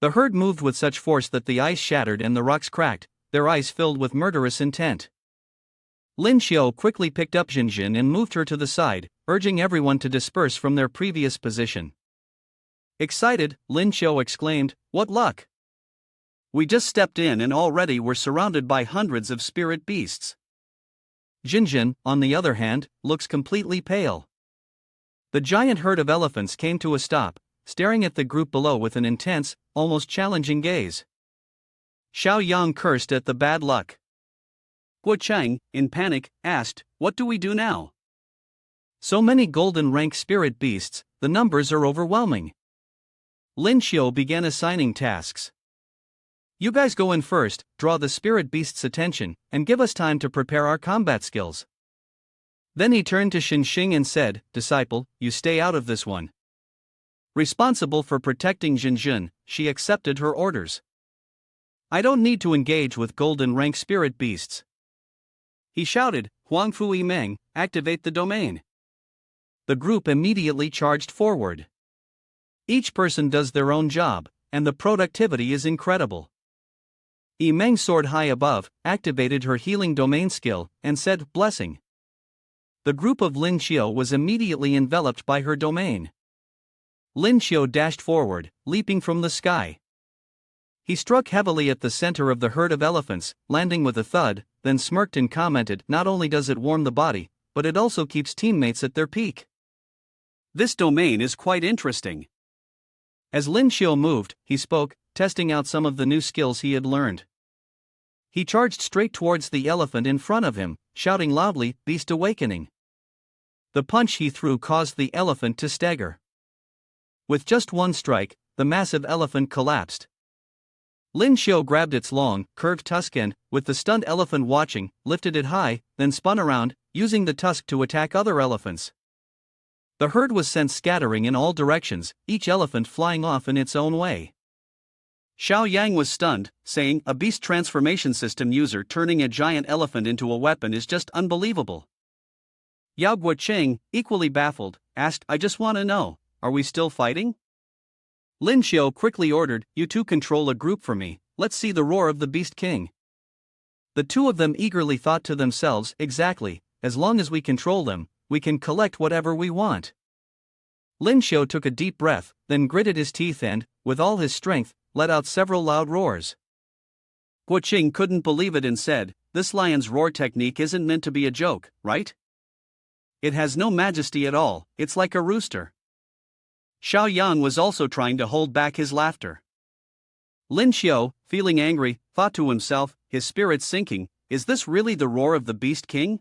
The herd moved with such force that the ice shattered and the rocks cracked, their eyes filled with murderous intent. Lin Xiu quickly picked up Jinjin and moved her to the side, urging everyone to disperse from their previous position. Excited, Lin Xiu exclaimed, What luck! We just stepped in and already were surrounded by hundreds of spirit beasts. Jinjin, on the other hand, looks completely pale. The giant herd of elephants came to a stop, staring at the group below with an intense, almost challenging gaze. Xiao Yang cursed at the bad luck. Guo Chang, in panic, asked, "What do we do now?" So many golden rank spirit beasts, the numbers are overwhelming. Lin Xiu began assigning tasks. You guys go in first, draw the spirit beast's attention, and give us time to prepare our combat skills. Then he turned to Xinxing and said, Disciple, you stay out of this one. Responsible for protecting Jinjun, she accepted her orders. I don't need to engage with golden rank spirit beasts. He shouted, Huangfu Yimeng, activate the domain. The group immediately charged forward. Each person does their own job, and the productivity is incredible. Yimeng soared high above, activated her healing domain skill, and said, Blessing. The group of Lin Xiu was immediately enveloped by her domain. Lin Xiu dashed forward, leaping from the sky. He struck heavily at the center of the herd of elephants, landing with a thud, then smirked and commented, Not only does it warm the body, but it also keeps teammates at their peak. This domain is quite interesting. As Lin Xiu moved, he spoke, testing out some of the new skills he had learned. He charged straight towards the elephant in front of him, shouting loudly, Beast Awakening. The punch he threw caused the elephant to stagger. With just one strike, the massive elephant collapsed. Lin Xiu grabbed its long, curved tusk and, with the stunned elephant watching, lifted it high, then spun around, using the tusk to attack other elephants. The herd was sent scattering in all directions, each elephant flying off in its own way. Xiao Yang was stunned, saying, A beast transformation system user turning a giant elephant into a weapon is just unbelievable. Yao Guoqing, equally baffled, asked, I just want to know, are we still fighting? Lin Xiu quickly ordered, You two control a group for me, let's see the roar of the Beast King. The two of them eagerly thought to themselves, Exactly, as long as we control them, we can collect whatever we want. Lin Xiu took a deep breath, then gritted his teeth and, with all his strength, let out several loud roars. Guoqing couldn't believe it and said, This lion's roar technique isn't meant to be a joke, right? It has no majesty at all, it's like a rooster. Xiao Yang was also trying to hold back his laughter. Lin Xiu, feeling angry, thought to himself, his spirits sinking, Is this really the roar of the Beast King?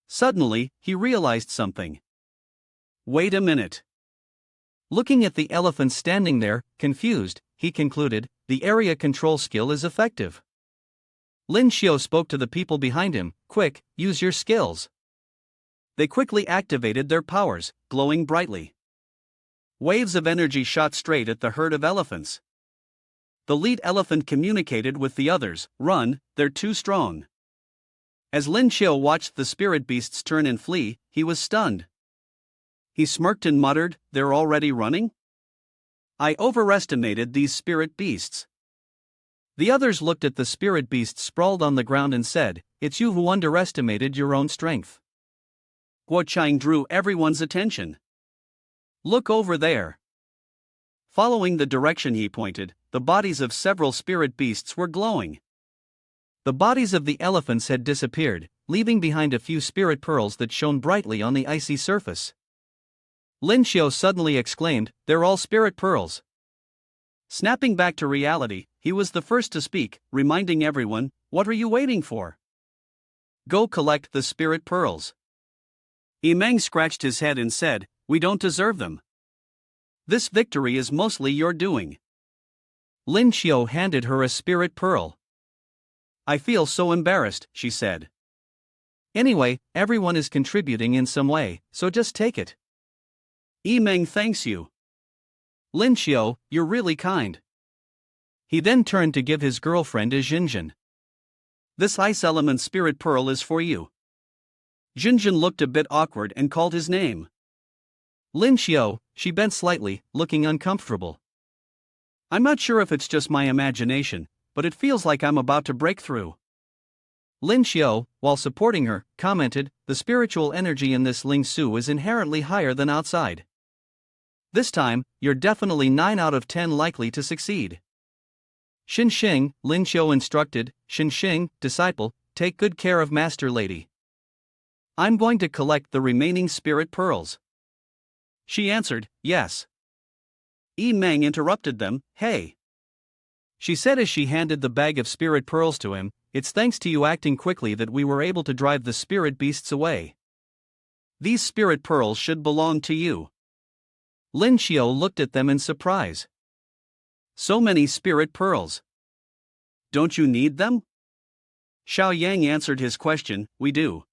Suddenly, he realized something. Wait a minute. Looking at the elephant standing there, confused, he concluded, the area control skill is effective. Lin Xiu spoke to the people behind him, Quick, use your skills. They quickly activated their powers, glowing brightly. Waves of energy shot straight at the herd of elephants. The lead elephant communicated with the others, Run, they're too strong. As Lin Xiu watched the spirit beasts turn and flee, he was stunned. He smirked and muttered, They're already running? I overestimated these spirit beasts. The others looked at the spirit beasts sprawled on the ground and said, It's you who underestimated your own strength. Guo Chang drew everyone's attention. Look over there. Following the direction he pointed, the bodies of several spirit beasts were glowing. The bodies of the elephants had disappeared, leaving behind a few spirit pearls that shone brightly on the icy surface. Lin Xiu suddenly exclaimed, They're all spirit pearls. Snapping back to reality, he was the first to speak, reminding everyone, What are you waiting for? Go collect the spirit pearls. Yimeng scratched his head and said, We don't deserve them. This victory is mostly your doing. Lin Xiu handed her a spirit pearl. I feel so embarrassed, she said. Anyway, everyone is contributing in some way, so just take it. Yimeng thanks you. Lin Xiu, you're really kind. He then turned to give his girlfriend a Jinjin. This ice element spirit pearl is for you. Jinjin looked a bit awkward and called his name. Lin Xiu, she bent slightly, looking uncomfortable. I'm not sure if it's just my imagination, but it feels like I'm about to break through. Lin Xiu, while supporting her, commented, The spiritual energy in this Ling Su is inherently higher than outside. This time, you're definitely 9 out of 10 likely to succeed. Xinxing, Lin Xiu instructed, Xinxing, disciple, take good care of Master Lady. I'm going to collect the remaining spirit pearls. She answered, Yes. Meng interrupted them. Hey, she said as she handed the bag of spirit pearls to him, it's thanks to you acting quickly that we were able to drive the spirit beasts away. These spirit pearls should belong to you. Lin Xiao looked at them in surprise. So many spirit pearls. Don't you need them? Xiao Yang answered his question, we do.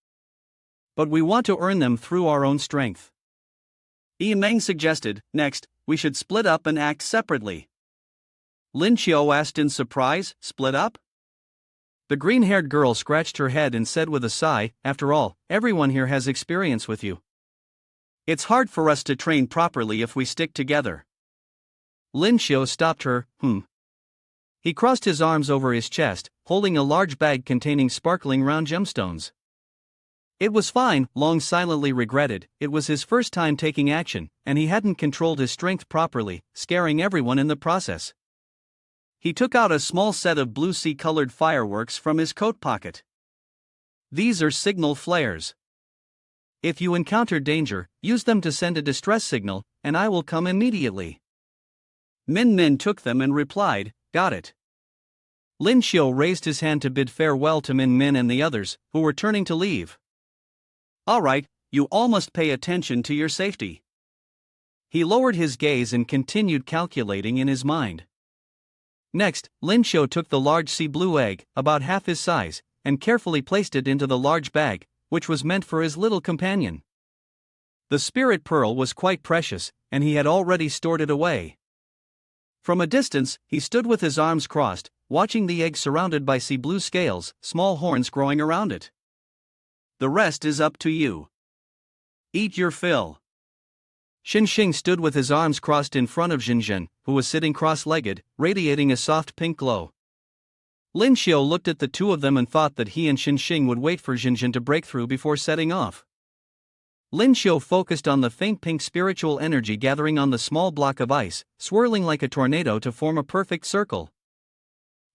But we want to earn them through our own strength. Meng suggested, next, we should split up and act separately. Lin Xiao asked in surprise, split up? The green-haired girl scratched her head and said with a sigh, after all, everyone here has experience with you. It's hard for us to train properly if we stick together. Lin Xiao stopped her, He crossed his arms over his chest, holding a large bag containing sparkling round gemstones. It was fine, Long silently regretted, it was his first time taking action, and he hadn't controlled his strength properly, scaring everyone in the process. He took out a small set of blue sea-colored fireworks from his coat pocket. These are signal flares. If you encounter danger, use them to send a distress signal, and I will come immediately. Min Min took them and replied, got it. Lin Xiao raised his hand to bid farewell to Min Min and the others, who were turning to leave. All right, you all must pay attention to your safety. He lowered his gaze and continued calculating in his mind. Next, Lin Xiao took the large sea blue egg, about half his size, and carefully placed it into the large bag, which was meant for his little companion. The spirit pearl was quite precious, and he had already stored it away. From a distance, he stood with his arms crossed, watching the egg surrounded by sea blue scales, small horns growing around it. The rest is up to you. Eat your fill. Xinxing stood with his arms crossed in front of Jinjin, who was sitting cross-legged, radiating a soft pink glow. Lin Xiao looked at the two of them and thought that he and Xinxing would wait for Jinjin to break through before setting off. Lin Xiao focused on the faint pink spiritual energy gathering on the small block of ice, swirling like a tornado to form a perfect circle.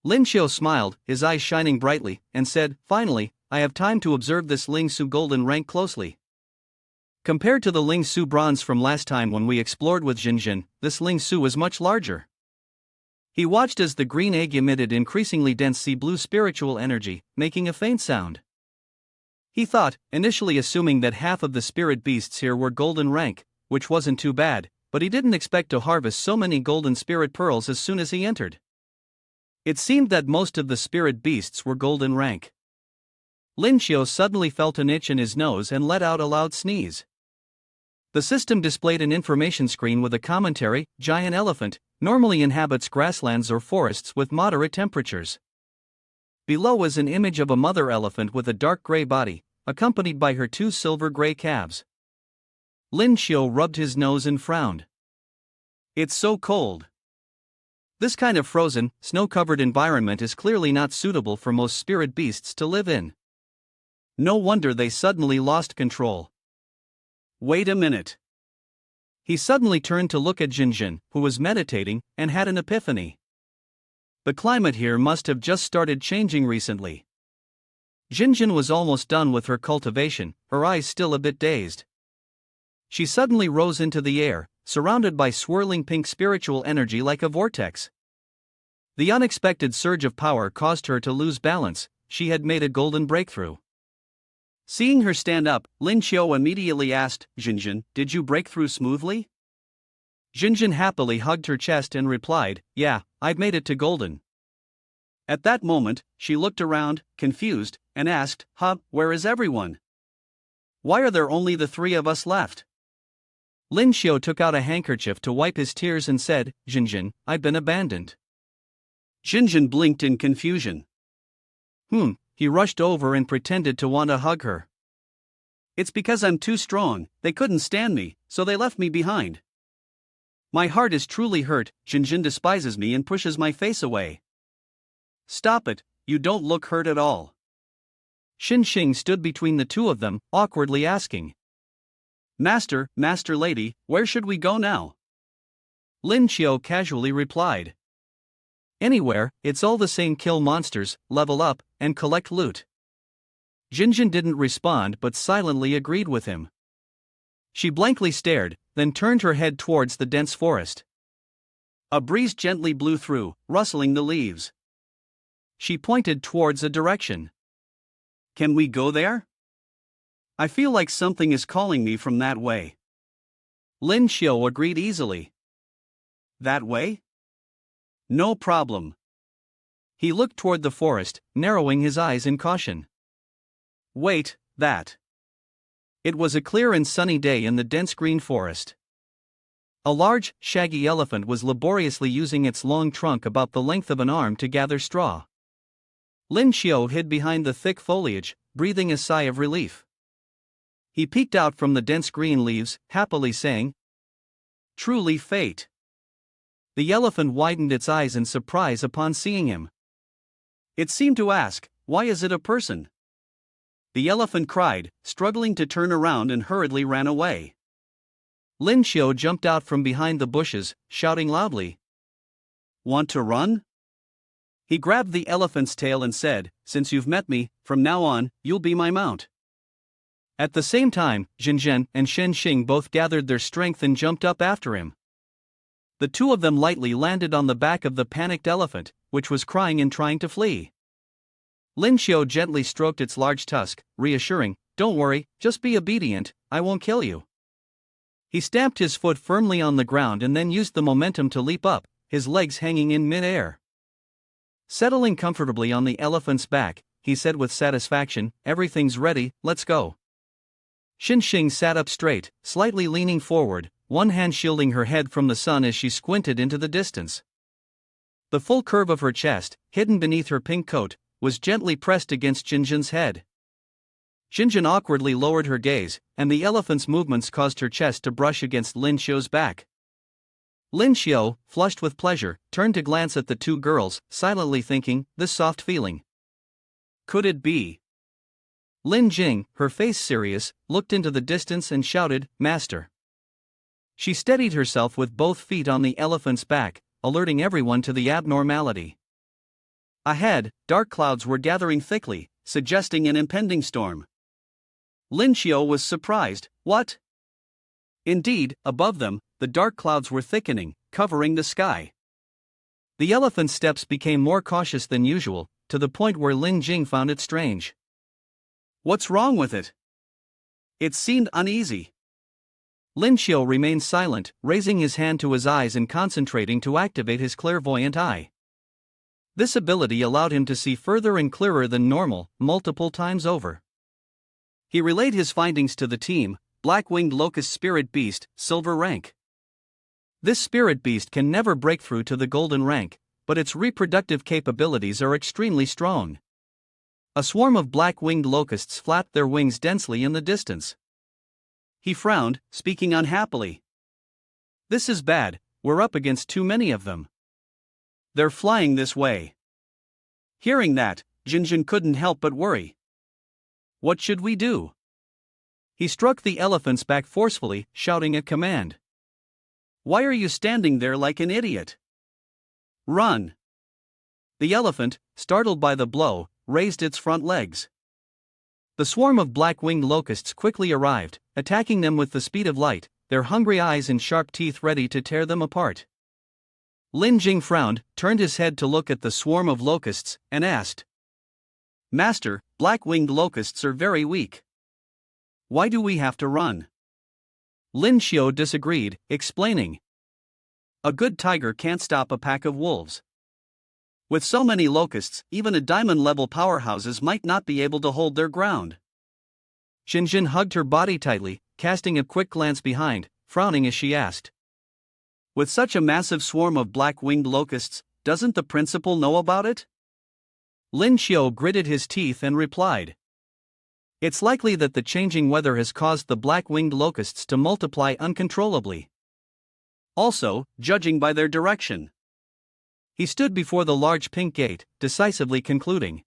Lin Xiao smiled, his eyes shining brightly, and said, finally, I have time to observe this Ling Su golden rank closely. Compared to the Ling Su bronze from last time when we explored with Jinjin, this Ling Su is much larger. He watched as the green egg emitted increasingly dense sea blue spiritual energy, making a faint sound. He thought, initially assuming that half of the spirit beasts here were golden rank, which wasn't too bad, but he didn't expect to harvest so many golden spirit pearls as soon as he entered. It seemed that most of the spirit beasts were golden rank. Lin Xiao suddenly felt an itch in his nose and let out a loud sneeze. The system displayed an information screen with a commentary, giant elephant, normally inhabits grasslands or forests with moderate temperatures. Below was an image of a mother elephant with a dark gray body, accompanied by her two silver-gray calves. Lin Xiao rubbed his nose and frowned. It's so cold. This kind of frozen, snow-covered environment is clearly not suitable for most spirit beasts to live in. No wonder they suddenly lost control. Wait a minute. He suddenly turned to look at Jinjin, who was meditating, and had an epiphany. The climate here must have just started changing recently. Jinjin was almost done with her cultivation, her eyes still a bit dazed. She suddenly rose into the air, surrounded by swirling pink spiritual energy like a vortex. The unexpected surge of power caused her to lose balance. She had made a golden breakthrough. Seeing her stand up, Lin Xiao immediately asked, Jinjin, did you break through smoothly? Jinjin happily hugged her chest and replied, yeah, I've made it to golden. At that moment, she looked around, confused, and asked, where is everyone? Why are there only the three of us left? Lin Xiao took out a handkerchief to wipe his tears and said, Jinjin, I've been abandoned. Jinjin blinked in confusion. He rushed over and pretended to want to hug her. It's because I'm too strong, they couldn't stand me, so they left me behind. My heart is truly hurt, Jinjin despises me and pushes my face away. Stop it, you don't look hurt at all. Xinxing stood between the two of them, awkwardly asking. Master lady, where should we go now? Lin Xiao casually replied. Anywhere, it's all the same, kill monsters, level up, and collect loot. Jinjin didn't respond but silently agreed with him. She blankly stared, then turned her head towards the dense forest. A breeze gently blew through, rustling the leaves. She pointed towards a direction. Can we go there? I feel like something is calling me from that way. Lin Xiu agreed easily. That way? No problem. He looked toward the forest, narrowing his eyes in caution. Wait, that. It was a clear and sunny day in the dense green forest. A large, shaggy elephant was laboriously using its long trunk about the length of an arm to gather straw. Lin Xiu hid behind the thick foliage, breathing a sigh of relief. He peeked out from the dense green leaves, happily saying, "Truly fate." The elephant widened its eyes in surprise upon seeing him. It seemed to ask, "Why is it a person?" The elephant cried, struggling to turn around, and hurriedly ran away. Lin Xiu jumped out from behind the bushes, shouting loudly, "Want to run?" He grabbed the elephant's tail and said, "Since you've met me, from now on, you'll be my mount." At the same time, Jinzhen and Shen Xing both gathered their strength and jumped up after him. The two of them lightly landed on the back of the panicked elephant, which was crying and trying to flee. Lin Xiu gently stroked its large tusk, reassuring, "Don't worry, just be obedient, I won't kill you." He stamped his foot firmly on the ground and then used the momentum to leap up, his legs hanging in mid-air. Settling comfortably on the elephant's back, he said with satisfaction, "Everything's ready, let's go." Shen Xing sat up straight, slightly leaning forward, one hand shielding her head from the sun as she squinted into the distance. The full curve of her chest, hidden beneath her pink coat, was gently pressed against Jinjin's head. Jinjin awkwardly lowered her gaze, and the elephant's movements caused her chest to brush against Lin Xiu's back. Lin Xiu, flushed with pleasure, turned to glance at the two girls, silently thinking, "This soft feeling. Could it be?" Lin Jing, her face serious, looked into the distance and shouted, "Master." She steadied herself with both feet on the elephant's back, alerting everyone to the abnormality. Ahead, dark clouds were gathering thickly, suggesting an impending storm. Lin Xiu was surprised. What? Indeed, above them, the dark clouds were thickening, covering the sky. The elephant's steps became more cautious than usual, to the point where Lin Jing found it strange. "What's wrong with it?" It seemed uneasy. Lin Xiu remained silent, raising his hand to his eyes and concentrating to activate his clairvoyant eye. This ability allowed him to see further and clearer than normal, multiple times over. He relayed his findings to the team: Black-winged locust spirit beast, silver rank. This spirit beast can never break through to the golden rank, but its reproductive capabilities are extremely strong. A swarm of black-winged locusts flapped their wings densely in the distance. He frowned, speaking unhappily. "This is bad, we're up against too many of them. They're flying this way." Hearing that, Jinjin couldn't help but worry. "What should we do?" He struck the elephant's back forcefully, shouting a command. "Why are you standing there like an idiot? Run!" The elephant, startled by the blow, raised its front legs. The swarm of black-winged locusts quickly arrived, attacking them with the speed of light, their hungry eyes and sharp teeth ready to tear them apart. Lin Jing frowned, turned his head to look at the swarm of locusts, and asked, "Master, black-winged locusts are very weak. Why do we have to run?" Lin Xiu disagreed, explaining, "A good tiger can't stop a pack of wolves. With so many locusts, even a diamond-level powerhouses might not be able to hold their ground." Jinjin hugged her body tightly, casting a quick glance behind, frowning as she asked, "With such a massive swarm of black-winged locusts, doesn't the principal know about it?" Lin Xiu gritted his teeth and replied, "It's likely that the changing weather has caused the black-winged locusts to multiply uncontrollably. Also, judging by their direction." He stood before the large pink gate, decisively concluding,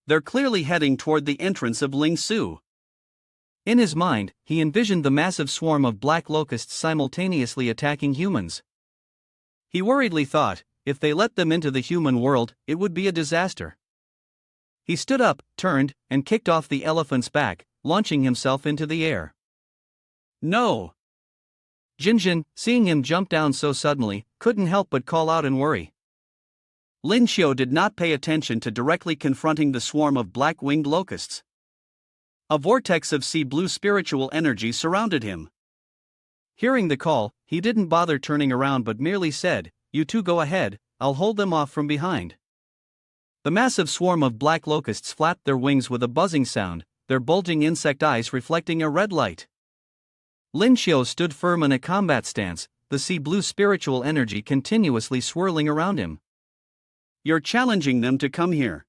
"They're clearly heading toward the entrance of Ling Su." In his mind, he envisioned the massive swarm of black locusts simultaneously attacking humans. He worriedly thought, if they let them into the human world, it would be a disaster. He stood up, turned, and kicked off the elephant's back, launching himself into the air. "No!" Jinjin, seeing him jump down so suddenly, couldn't help but call out in worry. Lin Xiu did not pay attention to directly confronting the swarm of black-winged locusts. A vortex of sea blue spiritual energy surrounded him. Hearing the call, he didn't bother turning around but merely said, "You two go ahead, I'll hold them off from behind." The massive swarm of black locusts flapped their wings with a buzzing sound, their bulging insect eyes reflecting a red light. Lin Xiu stood firm in a combat stance, the sea blue spiritual energy continuously swirling around him. "You're challenging them to come here."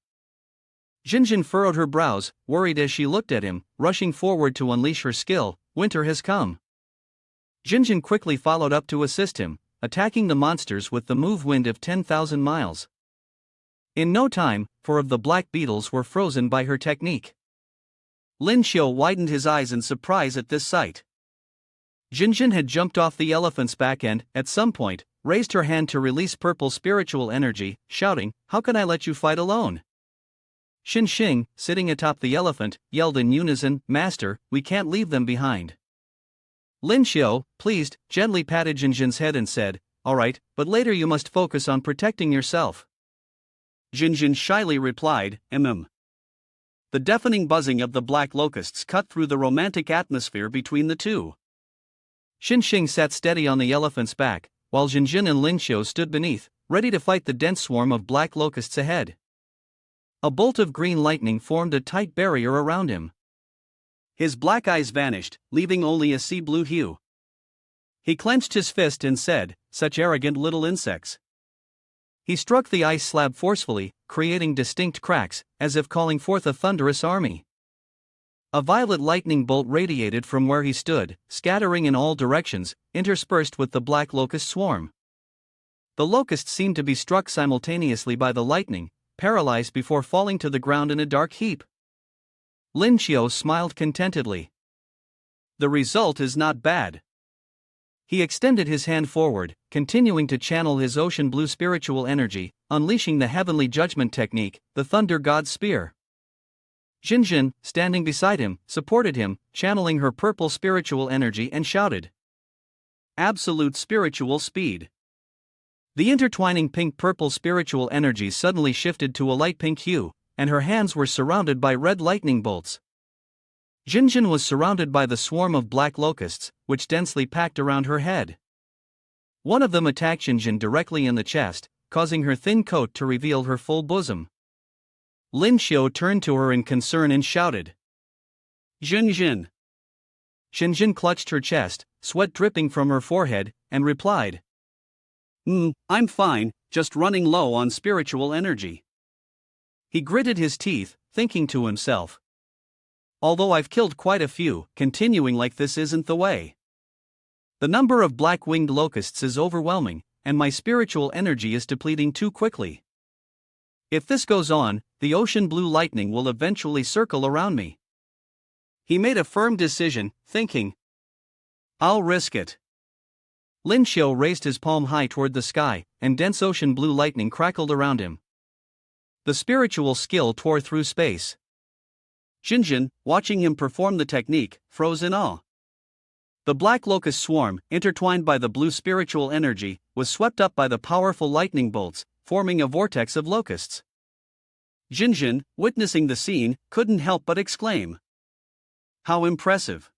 Jinjin furrowed her brows, worried as she looked at him, rushing forward to unleash her skill. Winter has come. Jinjin quickly followed up to assist him, attacking the monsters with the move wind of 10,000 miles. In no time, 4 of the black beetles were frozen by her technique. Lin Xiu widened his eyes in surprise at this sight. Jinjin had jumped off the elephant's back and, at some point, raised her hand to release purple spiritual energy, shouting, "How can I let you fight alone?" Xin Xing, sitting atop the elephant, yelled in unison, "Master, we can't leave them behind." Lin Xiu, pleased, gently patted Jinjin's head and said, "All right, but later you must focus on protecting yourself." Jinjin shyly replied, The deafening buzzing of the black locusts cut through the romantic atmosphere between the two. Xin Xing sat steady on the elephant's back, while Jinjin and Lin Xiu stood beneath, ready to fight the dense swarm of black locusts ahead. A bolt of green lightning formed a tight barrier around him. His black eyes vanished, leaving only a sea blue hue. He clenched his fist and said, "Such arrogant little insects." He struck the ice slab forcefully, creating distinct cracks, as if calling forth a thunderous army. A violet lightning bolt radiated from where he stood, scattering in all directions, interspersed with the black locust swarm. The locusts seemed to be struck simultaneously by the lightning, paralyzed before falling to the ground in a dark heap. Lin Xiu smiled contentedly. The result is not bad. He extended his hand forward, continuing to channel his ocean blue spiritual energy, unleashing the heavenly judgment technique, the Thunder God's Spear. Jinjin, standing beside him, supported him, channeling her purple spiritual energy and shouted, "Absolute spiritual speed." The intertwining pink-purple spiritual energy suddenly shifted to a light pink hue, and her hands were surrounded by red lightning bolts. Jinjin was surrounded by the swarm of black locusts, which densely packed around her head. One of them attacked Jinjin directly in the chest, causing her thin coat to reveal her full bosom. Lin Xiu turned to her in concern and shouted, "Jinjin." Jinjin clutched her chest, sweat dripping from her forehead, and replied, I'm fine, just running low on spiritual energy." He gritted his teeth, thinking to himself, although I've killed quite a few, continuing like this isn't the way. The number of black-winged locusts is overwhelming, and my spiritual energy is depleting too quickly. If this goes on, the ocean blue lightning will eventually circle around me. He made a firm decision, thinking, I'll risk it. Lin Xiu raised his palm high toward the sky, and dense ocean blue lightning crackled around him. The spiritual skill tore through space. Jinjin, watching him perform the technique, froze in awe. The black locust swarm, intertwined by the blue spiritual energy, was swept up by the powerful lightning bolts, forming a vortex of locusts. Jinjin, witnessing the scene, couldn't help but exclaim, "How impressive!"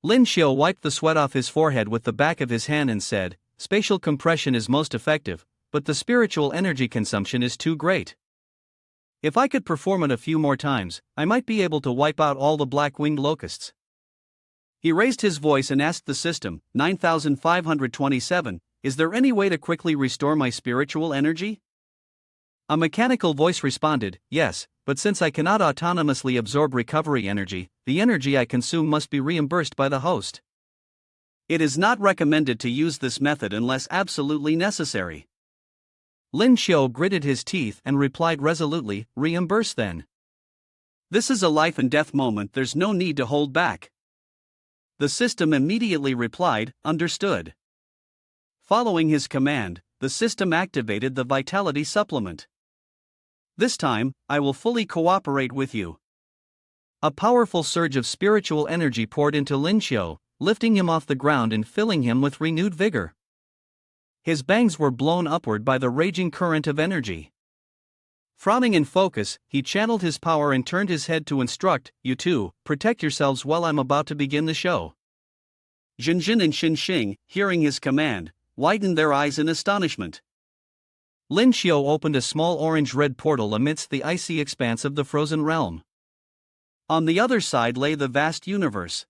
Lin Xiu wiped the sweat off his forehead with the back of his hand and said, "Spatial compression is most effective, but the spiritual energy consumption is too great. If I could perform it a few more times, I might be able to wipe out all the black-winged locusts." He raised his voice and asked the system, 9527, "Is there any way to quickly restore my spiritual energy?" A mechanical voice responded, "Yes, but since I cannot autonomously absorb recovery energy, the energy I consume must be reimbursed by the host. It is not recommended to use this method unless absolutely necessary." Lin Xiu gritted his teeth and replied resolutely, "Reimburse then. This is a life and death moment, there's no need to hold back." The system immediately replied, "Understood." Following his command, the system activated the vitality supplement. "This time, I will fully cooperate with you." A powerful surge of spiritual energy poured into Lin Xiu, lifting him off the ground and filling him with renewed vigor. His bangs were blown upward by the raging current of energy. Frowning in focus, he channeled his power and turned his head to instruct, "You two, protect yourselves while I'm about to begin the show." Jinjin and Xinxing, hearing his command, widened their eyes in astonishment. Lin Xiu opened a small orange-red portal amidst the icy expanse of the frozen realm. On the other side lay the vast universe.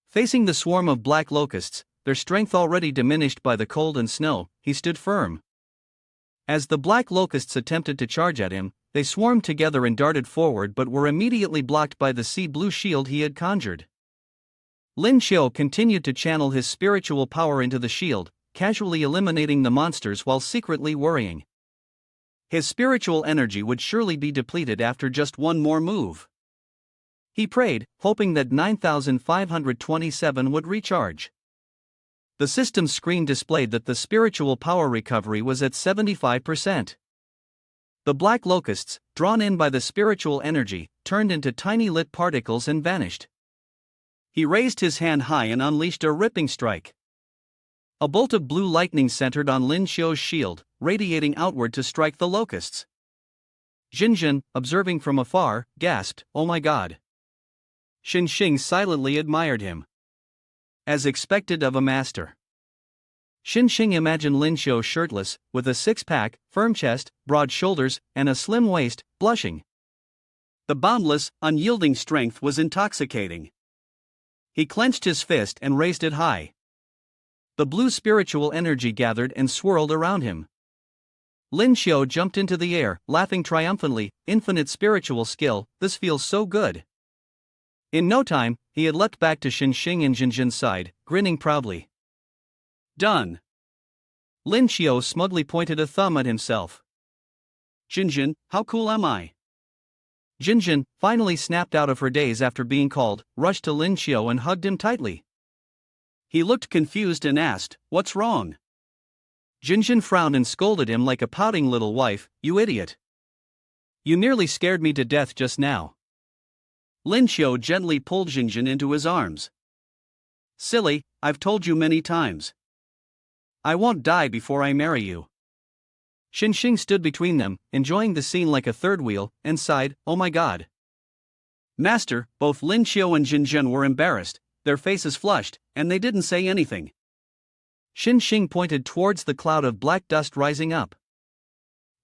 Facing the swarm of black locusts, their strength already diminished by the cold and snow, he stood firm. As the black locusts attempted to charge at him, they swarmed together and darted forward but were immediately blocked by the sea blue shield he had conjured. Lin Xiu continued to channel his spiritual power into the shield, casually eliminating the monsters while secretly worrying. His spiritual energy would surely be depleted after just one more move. He prayed, hoping that 9527 would recharge. The system's screen displayed that the spiritual power recovery was at 75%. The black locusts, drawn in by the spiritual energy, turned into tiny lit particles and vanished. He raised his hand high and unleashed a ripping strike. A bolt of blue lightning centered on Lin Xiu's shield, radiating outward to strike the locusts. Jinjin, observing from afar, gasped, "Oh my god." Xinxing silently admired him. As expected of a master. Xinxing imagined Lin Xiu shirtless, with a six-pack, firm chest, broad shoulders, and a slim waist, blushing. The boundless, unyielding strength was intoxicating. He clenched his fist and raised it high. The blue spiritual energy gathered and swirled around him. Lin Xiu jumped into the air, laughing triumphantly, "Infinite spiritual skill, this feels so good." In no time, he had leapt back to Xinxing and Jinjin's side, grinning proudly. "Done." Lin Xiu smugly pointed a thumb at himself. "Jinjin, how cool am I?" Jinjin, finally snapped out of her daze after being called, rushed to Lin Xiu and hugged him tightly. He looked confused and asked, "What's wrong?" Jinjin frowned and scolded him like a pouting little wife, "You idiot. You nearly scared me to death just now." Lin Xiu gently pulled Jinjin into his arms. "Silly, I've told you many times. I won't die before I marry you." Xinxing stood between them, enjoying the scene like a third wheel, and sighed, "Oh my god." "Master," both Lin Xiu and Jinjin were embarrassed, their faces flushed, and they didn't say anything. Xinxing pointed towards the cloud of black dust rising up.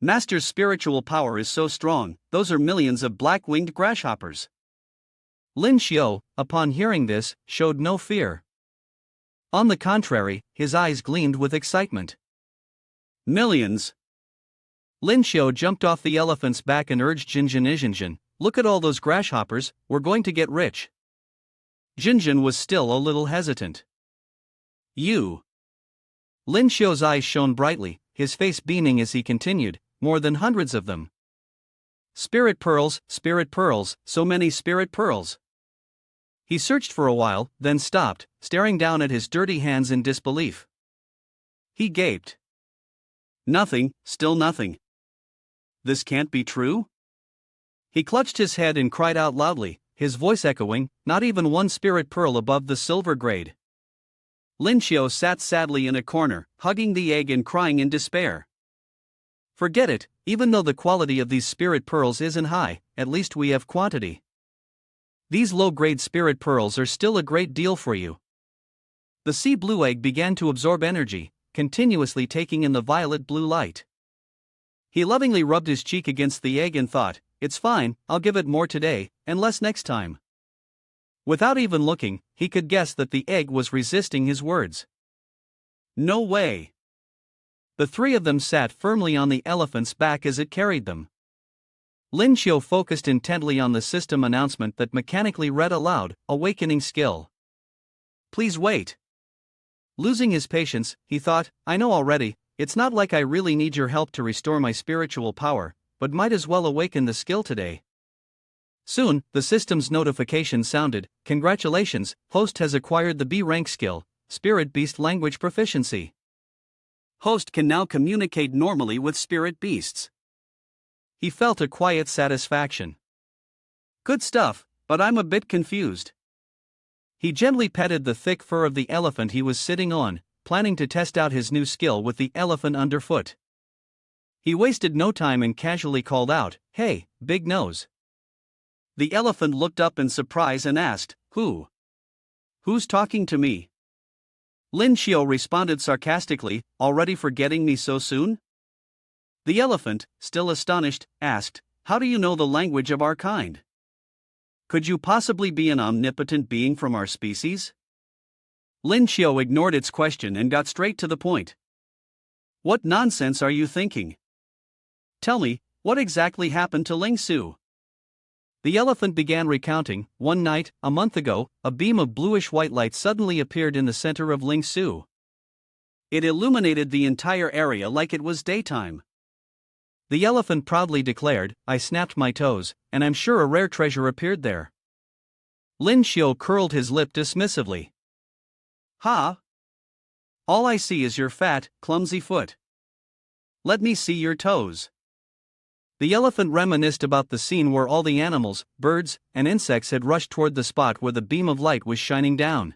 "Master's spiritual power is so strong, those are millions of black-winged grasshoppers." Lin Xiu, upon hearing this, showed no fear. On the contrary, his eyes gleamed with excitement. "Millions?" Lin Xiu jumped off the elephant's back and urged Jinjin, "Look at all those grasshoppers, we're going to get rich." Jinjin was still a little hesitant. "You." Lin Xiu's eyes shone brightly, his face beaming as he continued, "More than hundreds of them. Spirit pearls, so many spirit pearls." He searched for a while, then stopped, staring down at his dirty hands in disbelief. He gaped. Nothing, still nothing. This can't be true? He clutched his head and cried out loudly, his voice echoing, "Not even one spirit pearl above the silver grade." Lin Xiu sat sadly in a corner, hugging the egg and crying in despair. "Forget it, even though the quality of these spirit pearls isn't high, at least we have quantity. These low-grade spirit pearls are still a great deal for you." The sea blue egg began to absorb energy, continuously taking in the violet blue light. He lovingly rubbed his cheek against the egg and thought, "It's fine, I'll give it more today, and less next time." Without even looking, he could guess that the egg was resisting his words. "No way." The three of them sat firmly on the elephant's back as it carried them. Lin Xiu focused intently on the system announcement that mechanically read aloud, "Awakening skill. Please wait." Losing his patience, he thought, "I know already, it's not like I really need your help to restore my spiritual power, but might as well awaken the skill today." Soon, the system's notification sounded, "Congratulations, host has acquired the B rank skill, Spirit Beast Language Proficiency. Host can now communicate normally with spirit beasts." He felt a quiet satisfaction. "Good stuff, but I'm a bit confused." He gently petted the thick fur of the elephant he was sitting on, planning to test out his new skill with the elephant underfoot. He wasted no time and casually called out, "Hey, big nose." The elephant looked up in surprise and asked, "Who? Who's talking to me?" Lin Xiao responded sarcastically, "Already forgetting me so soon?" The elephant, still astonished, asked, "How do you know the language of our kind? Could you possibly be an omnipotent being from our species?" Lin Xiao ignored its question and got straight to the point. "What nonsense are you thinking? Tell me, what exactly happened to Ling Su?" The elephant began recounting. One night, a month ago, a beam of bluish-white light suddenly appeared in the center of Ling Su. It illuminated the entire area like it was daytime. The elephant proudly declared, "I snapped my toes, and I'm sure a rare treasure appeared there." Lin Xiao curled his lip dismissively. "Ha! All I see is your fat, clumsy foot. Let me see your toes." The elephant reminisced about the scene where all the animals, birds, and insects had rushed toward the spot where the beam of light was shining down.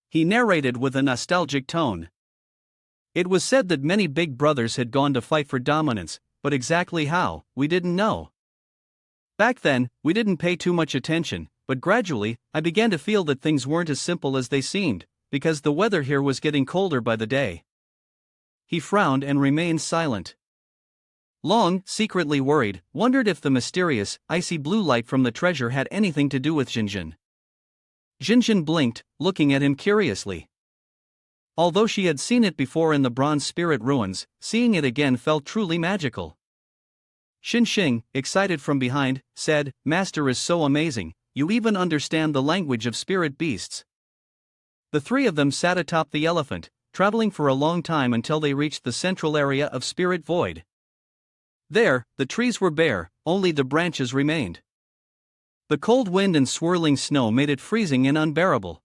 He narrated with a nostalgic tone. It was said that many big brothers had gone to fight for dominance, but exactly how, we didn't know. Back then, we didn't pay too much attention, but gradually, I began to feel that things weren't as simple as they seemed, because the weather here was getting colder by the day. He frowned and remained silent. Long, secretly worried, wondered if the mysterious, icy blue light from the treasure had anything to do with Jinjin. Jinjin blinked, looking at him curiously. Although she had seen it before in the bronze spirit ruins, seeing it again felt truly magical. Xinxing, excited from behind, said, "Master is so amazing, you even understand the language of spirit beasts." The three of them sat atop the elephant, traveling for a long time until they reached the central area of Spirit Void. There, the trees were bare, only the branches remained. The cold wind and swirling snow made it freezing and unbearable.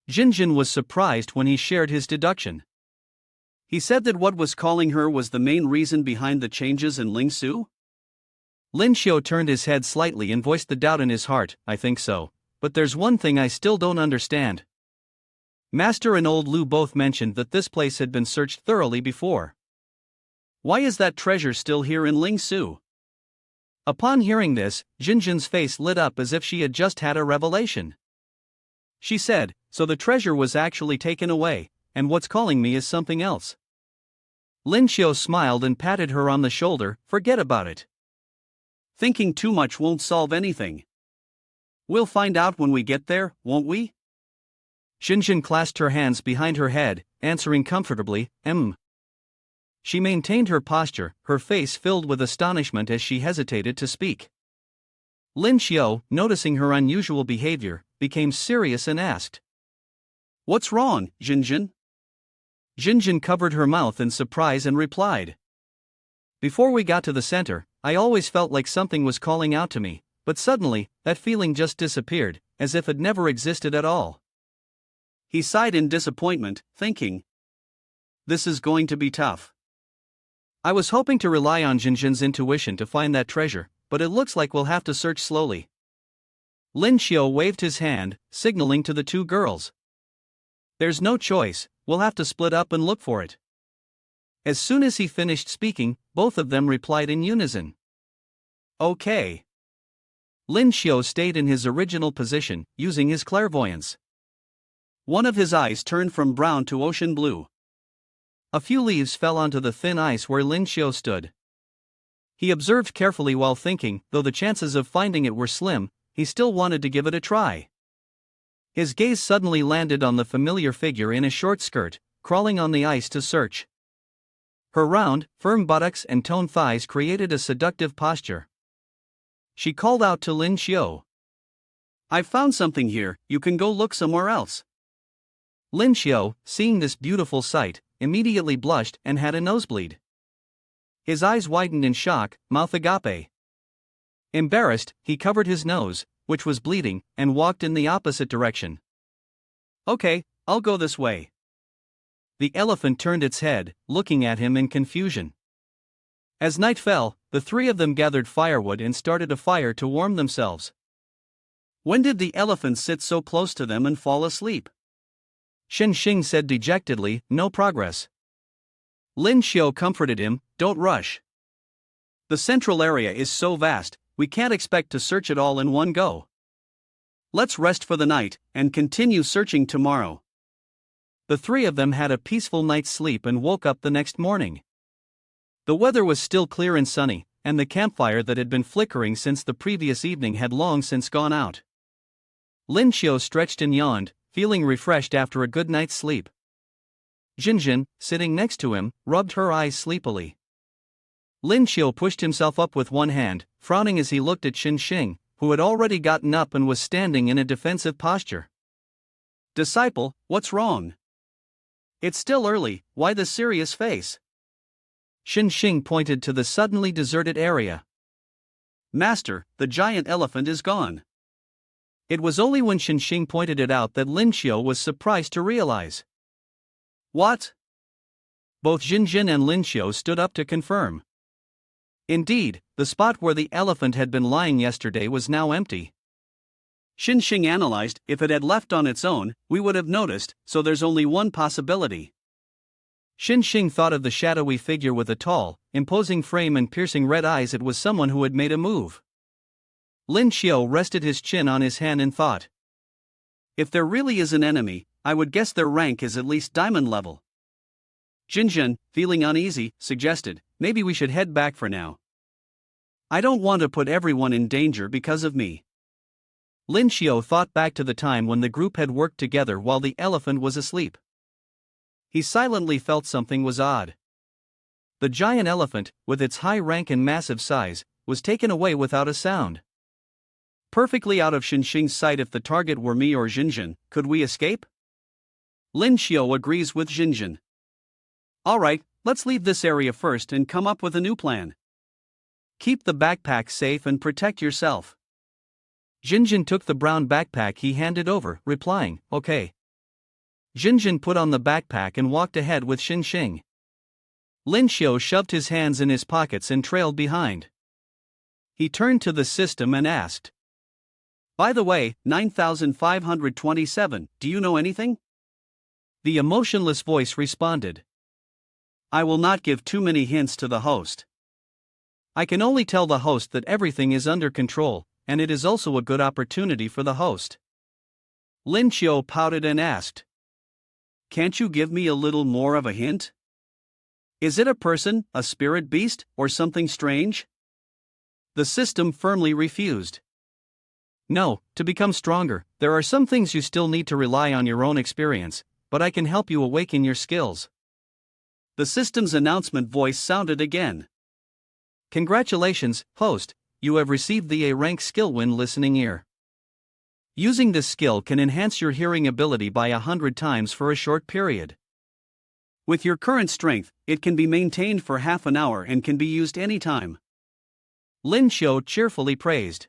Jinjin was surprised when he shared his deduction. He said that what was calling her was the main reason behind the changes in Ling Su. Lin Xiao turned his head slightly and voiced the doubt in his heart, "I think so, but there's one thing I still don't understand. Master and old Lu both mentioned that this place had been searched thoroughly before. Why is that treasure still here in Ling Su?" Upon hearing this, Jinjin's face lit up as if she had just had a revelation. She said, "So the treasure was actually taken away, and what's calling me is something else." Lin Xiao smiled and patted her on the shoulder, "Forget about it. Thinking too much won't solve anything. We'll find out when we get there, won't we?" Jinjin clasped her hands behind her head, answering comfortably, She maintained her posture, her face filled with astonishment as she hesitated to speak. Lin Xiao, noticing her unusual behavior, became serious and asked, "What's wrong, Jinjin?" Jinjin covered her mouth in surprise and replied, "Before we got to the center, I always felt like something was calling out to me, but suddenly, that feeling just disappeared, as if it never existed at all." He sighed in disappointment, thinking, "This is going to be tough. I was hoping to rely on Jinjin's intuition to find that treasure, but it looks like we'll have to search slowly." Lin Xiao waved his hand, signaling to the two girls. "There's no choice, we'll have to split up and look for it." As soon as he finished speaking, both of them replied in unison, "Okay." Lin Xiao stayed in his original position, using his clairvoyance. One of his eyes turned from brown to ocean blue. A few leaves fell onto the thin ice where Lin Xiao stood. He observed carefully while thinking, though the chances of finding it were slim, he still wanted to give it a try. His gaze suddenly landed on the familiar figure in a short skirt, crawling on the ice to search. Her round, firm buttocks and toned thighs created a seductive posture. She called out to Lin Xiao, "I've found something here, you can go look somewhere else." Lin Xiao, seeing this beautiful sight, immediately blushed and had a nosebleed. His eyes widened in shock, mouth agape. Embarrassed, he covered his nose, which was bleeding, and walked in the opposite direction. "Okay, I'll go this way." The elephant turned its head, looking at him in confusion. As night fell, the three of them gathered firewood and started a fire to warm themselves. When did the elephant sit so close to them and fall asleep? Shen Xing said dejectedly, no progress. Lin Xiu comforted him, don't rush. The central area is so vast, we can't expect to search it all in one go. Let's rest for the night, and continue searching tomorrow. The three of them had a peaceful night's sleep and woke up the next morning. The weather was still clear and sunny, and the campfire that had been flickering since the previous evening had long since gone out. Lin Xiu stretched and yawned, feeling refreshed after a good night's sleep. Jinjin, sitting next to him, rubbed her eyes sleepily. Lin Xiu pushed himself up with one hand, frowning as he looked at Shen Xing, who had already gotten up and was standing in a defensive posture. Disciple, what's wrong? It's still early, why the serious face? Shen Xing pointed to the suddenly deserted area. Master, the giant elephant is gone. It was only when Shen Xing pointed it out that Lin Xiu was surprised to realize. What? Both Jinjin and Lin Xiu stood up to confirm. Indeed, the spot where the elephant had been lying yesterday was now empty. Shen Xing analyzed, if it had left on its own, we would have noticed, so there's only one possibility. Shen Xing thought of the shadowy figure with a tall, imposing frame and piercing red eyes. It was someone who had made a move. Lin Xiu rested his chin on his hand and thought. If there really is an enemy, I would guess their rank is at least diamond level. Jinjin, feeling uneasy, suggested, maybe we should head back for now. I don't want to put everyone in danger because of me. Lin Xiu thought back to the time when the group had worked together while the elephant was asleep. He silently felt something was odd. The giant elephant, with its high rank and massive size, was taken away without a sound. Perfectly out of Shen Xing's sight. If the target were me or Jinjin, could we escape? Lin Xiu agrees with Jinjin. Alright, let's leave this area first and come up with a new plan. Keep the backpack safe and protect yourself. Jinjin took the brown backpack he handed over, replying, okay. Jinjin put on the backpack and walked ahead with Shen Xing. Lin Xiu shoved his hands in his pockets and trailed behind. He turned to the system and asked. By the way, 9527, do you know anything? The emotionless voice responded. I will not give too many hints to the host. I can only tell the host that everything is under control, and it is also a good opportunity for the host. Lin Xiu pouted and asked. Can't you give me a little more of a hint? Is it a person, a spirit beast, or something strange? The system firmly refused. No, to become stronger, there are some things you still need to rely on your own experience, but I can help you awaken your skills. The system's announcement voice sounded again. Congratulations, host, you have received the A-rank skill Win Listening Ear. Using this skill can enhance your hearing ability by 100 times for a short period. With your current strength, it can be maintained for half an hour and can be used anytime. Lin Xiu cheerfully praised.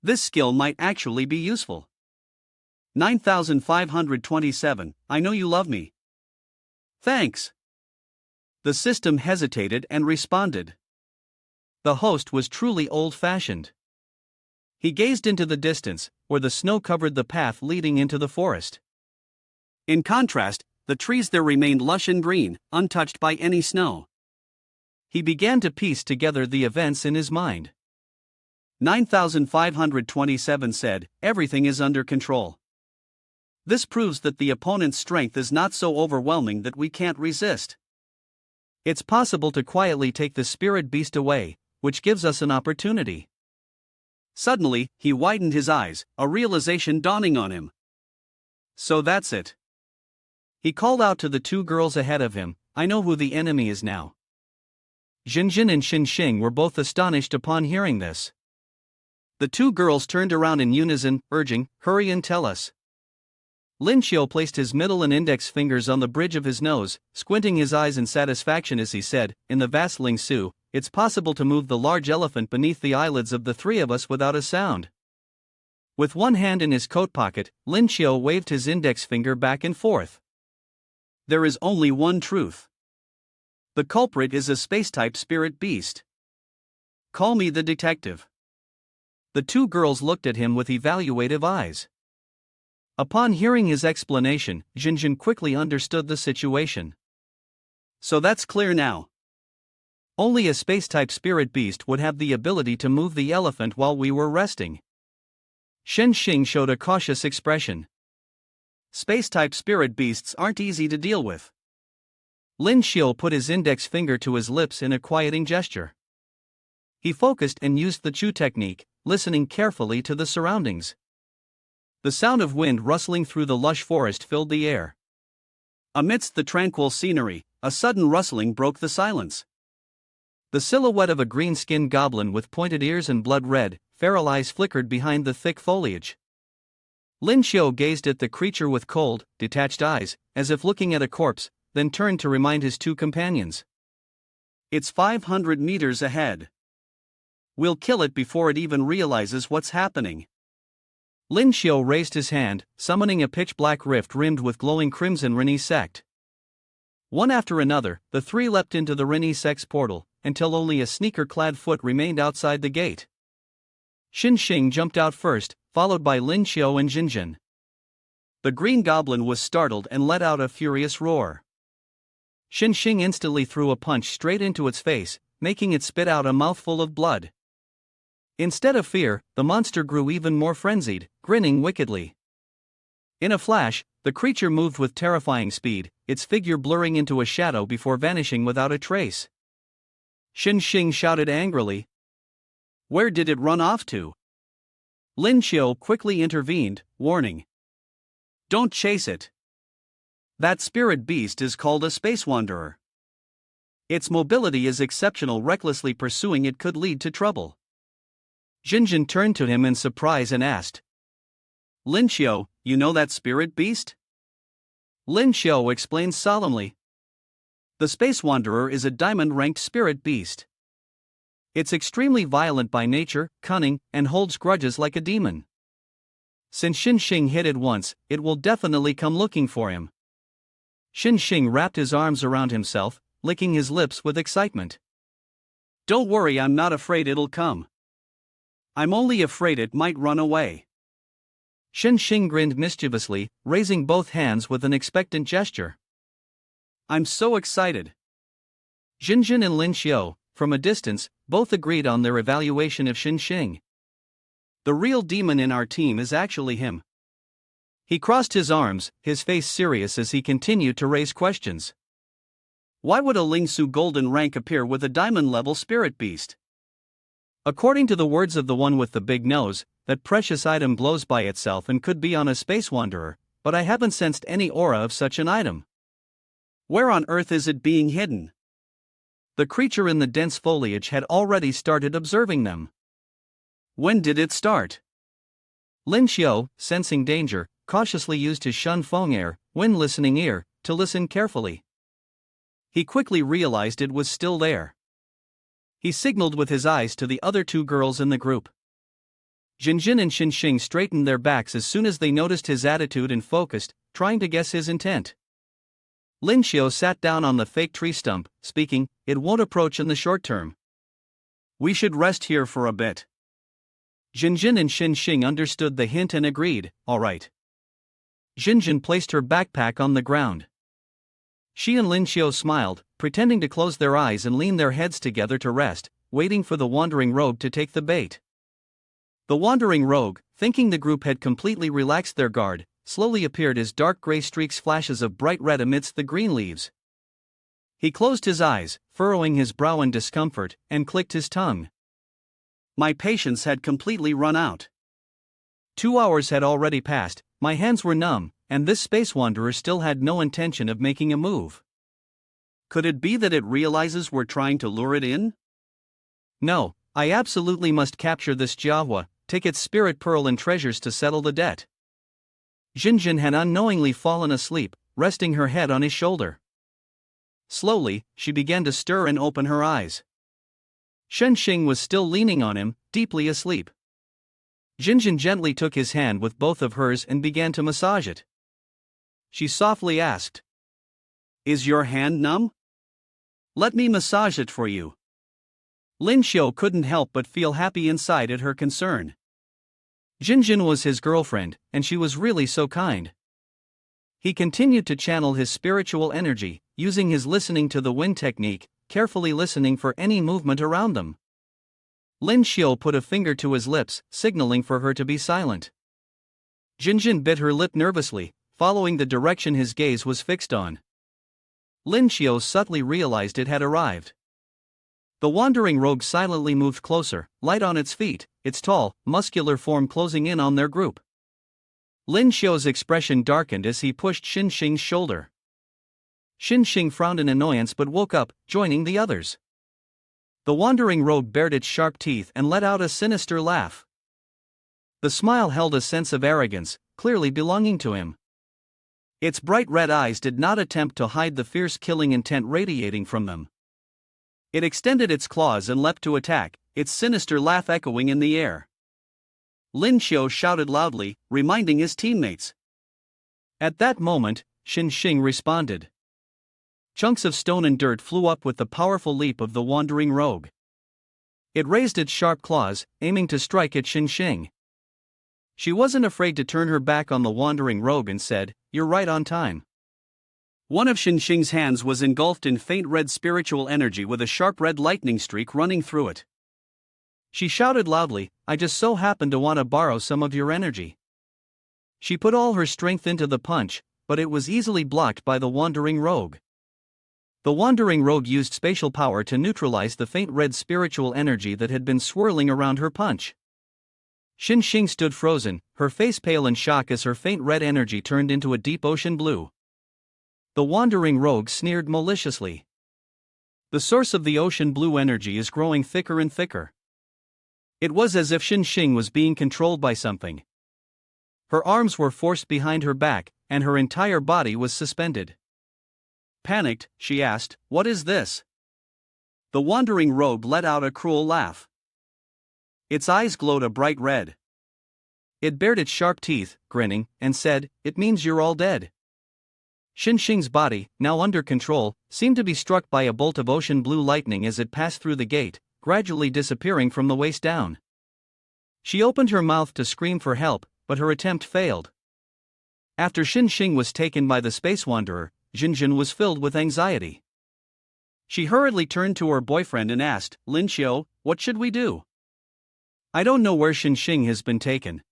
This skill might actually be useful. 9527, I know you love me. Thanks. The system hesitated and responded. The host was truly old-fashioned. He gazed into the distance, where the snow covered the path leading into the forest. In contrast, the trees there remained lush and green, untouched by any snow. He began to piece together the events in his mind. 9527 said, everything is under control. This proves that the opponent's strength is not so overwhelming that we can't resist. It's possible to quietly take the spirit beast away, which gives us an opportunity. Suddenly, he widened his eyes, a realization dawning on him. So that's it. He called out to the two girls ahead of him, I know who the enemy is now. Jinjin and Shen Xing were both astonished upon hearing this. The two girls turned around in unison, urging, hurry and tell us. Lin Xiu placed his middle and index fingers on the bridge of his nose, squinting his eyes in satisfaction as he said, in the vast Ling Su, it's possible to move the large elephant beneath the eyelids of the three of us without a sound. With one hand in his coat pocket, Lin Xiu waved his index finger back and forth. There is only one truth. The culprit is a space-type spirit beast. Call me the detective. The two girls looked at him with evaluative eyes. Upon hearing his explanation, Jinjin quickly understood the situation. So that's clear now. Only a space-type spirit beast would have the ability to move the elephant while we were resting. Shen Xing showed a cautious expression. Space-type spirit beasts aren't easy to deal with. Lin Xiu put his index finger to his lips in a quieting gesture. He focused and used the Chu technique, listening carefully to the surroundings. The sound of wind rustling through the lush forest filled the air. Amidst the tranquil scenery, a sudden rustling broke the silence. The silhouette of a green-skinned goblin with pointed ears and blood-red, feral eyes flickered behind the thick foliage. Lin Xiu gazed at the creature with cold, detached eyes, as if looking at a corpse, then turned to remind his two companions. It's 500 meters ahead. We'll kill it before it even realizes what's happening. Lin Xiu raised his hand, summoning a pitch-black rift rimmed with glowing crimson Rini sect. One after another, the three leapt into the Rini sect's portal, until only a sneaker-clad foot remained outside the gate. Shen Xing jumped out first, followed by Lin Xiu and Jinjin. The green goblin was startled and let out a furious roar. Shen Xing instantly threw a punch straight into its face, making it spit out a mouthful of blood. Instead of fear, the monster grew even more frenzied, grinning wickedly. In a flash, the creature moved with terrifying speed, its figure blurring into a shadow before vanishing without a trace. Shen Xing shouted angrily. Where did it run off to? Lin Xiu quickly intervened, warning. Don't chase it. That spirit beast is called a space wanderer. Its mobility is exceptional. Recklessly pursuing it could lead to trouble. Jinjin turned to him in surprise and asked. Lin Xiu, you know that spirit beast? Lin Xiu explained solemnly. The space wanderer is a diamond-ranked spirit beast. It's extremely violent by nature, cunning, and holds grudges like a demon. Since Shen Xing hit it once, it will definitely come looking for him. Shen Xing wrapped his arms around himself, licking his lips with excitement. Don't worry, I'm not afraid it'll come. I'm only afraid it might run away. Shen Xing grinned mischievously, raising both hands with an expectant gesture. I'm so excited. Jinjin and Lin Xiu, from a distance, both agreed on their evaluation of Shen Xing. The real demon in our team is actually him. He crossed his arms, his face serious as he continued to raise questions. Why would a Lingsu golden rank appear with a diamond-level spirit beast? According to the words of the one with the big nose, that precious item glows by itself and could be on a space wanderer, but I haven't sensed any aura of such an item. Where on earth is it being hidden? The creature in the dense foliage had already started observing them. When did it start? Lin Xiu, sensing danger, cautiously used his Shun Feng air, wind listening ear, to listen carefully. He quickly realized it was still there. He signaled with his eyes to the other two girls in the group. Jinjin and Shen Xing straightened their backs as soon as they noticed his attitude and focused, trying to guess his intent. Lin Xiu sat down on the fake tree stump, speaking, "It won't approach in the short term. We should rest here for a bit." Jinjin and Shen Xing understood the hint and agreed, "All right." Jinjin placed her backpack on the ground. She and Lin Xiu smiled, pretending to close their eyes and lean their heads together to rest, waiting for the wandering rogue to take the bait. The wandering rogue, thinking the group had completely relaxed their guard, slowly appeared as dark gray streaks flashes of bright red amidst the green leaves. He closed his eyes, furrowing his brow in discomfort, and clicked his tongue. My patience had completely run out. 2 hours had already passed, my hands were numb, and this space wanderer still had no intention of making a move. Could it be that it realizes we're trying to lure it in? No, I absolutely must capture this Jiahua, take its spirit pearl and treasures to settle the debt. Jinjin had unknowingly fallen asleep, resting her head on his shoulder. Slowly, she began to stir and open her eyes. Shen Xing was still leaning on him, deeply asleep. Jinjin gently took his hand with both of hers and began to massage it. She softly asked, "Is your hand numb? Let me massage it for you." Lin Xiu couldn't help but feel happy inside at her concern. Jinjin was his girlfriend, and she was really so kind. He continued to channel his spiritual energy, using his listening to the wind technique, carefully listening for any movement around them. Lin Xiu put a finger to his lips, signaling for her to be silent. Jinjin bit her lip nervously, following the direction his gaze was fixed on. Lin Xiu subtly realized it had arrived. The wandering rogue silently moved closer, light on its feet, its tall, muscular form closing in on their group. Lin Xiu's expression darkened as he pushed Xin Xing's shoulder. Xin Xing frowned in annoyance but woke up, joining the others. The wandering rogue bared its sharp teeth and let out a sinister laugh. The smile held a sense of arrogance, clearly belonging to him. Its bright red eyes did not attempt to hide the fierce killing intent radiating from them. It extended its claws and leapt to attack, its sinister laugh echoing in the air. Lin Xiu shouted loudly, reminding his teammates. At that moment, Xin Xing responded. Chunks of stone and dirt flew up with the powerful leap of the wandering rogue. It raised its sharp claws, aiming to strike at Xin Xing. She wasn't afraid to turn her back on the wandering rogue and said, "You're right on time." One of Xin Xing's hands was engulfed in faint red spiritual energy with a sharp red lightning streak running through it. She shouted loudly, "I just so happen to want to borrow some of your energy." She put all her strength into the punch, but it was easily blocked by the wandering rogue. The wandering rogue used spatial power to neutralize the faint red spiritual energy that had been swirling around her punch. Xin Xing stood frozen, her face pale in shock as her faint red energy turned into a deep ocean blue. The wandering rogue sneered maliciously. The source of the ocean blue energy is growing thicker and thicker. It was as if Xin Xing was being controlled by something. Her arms were forced behind her back, and her entire body was suspended. Panicked, she asked, "What is this?" The wandering rogue let out a cruel laugh. Its eyes glowed a bright red. It bared its sharp teeth, grinning, and said, "It means you're all dead." Xin Xing's body, now under control, seemed to be struck by a bolt of ocean blue lightning as it passed through the gate, gradually disappearing from the waist down. She opened her mouth to scream for help, but her attempt failed. After Xin Xing was taken by the space wanderer, Jinjin was filled with anxiety. She hurriedly turned to her boyfriend and asked, "Lin Xiu, what should we do?" "I don't know where Xin Xing has been taken."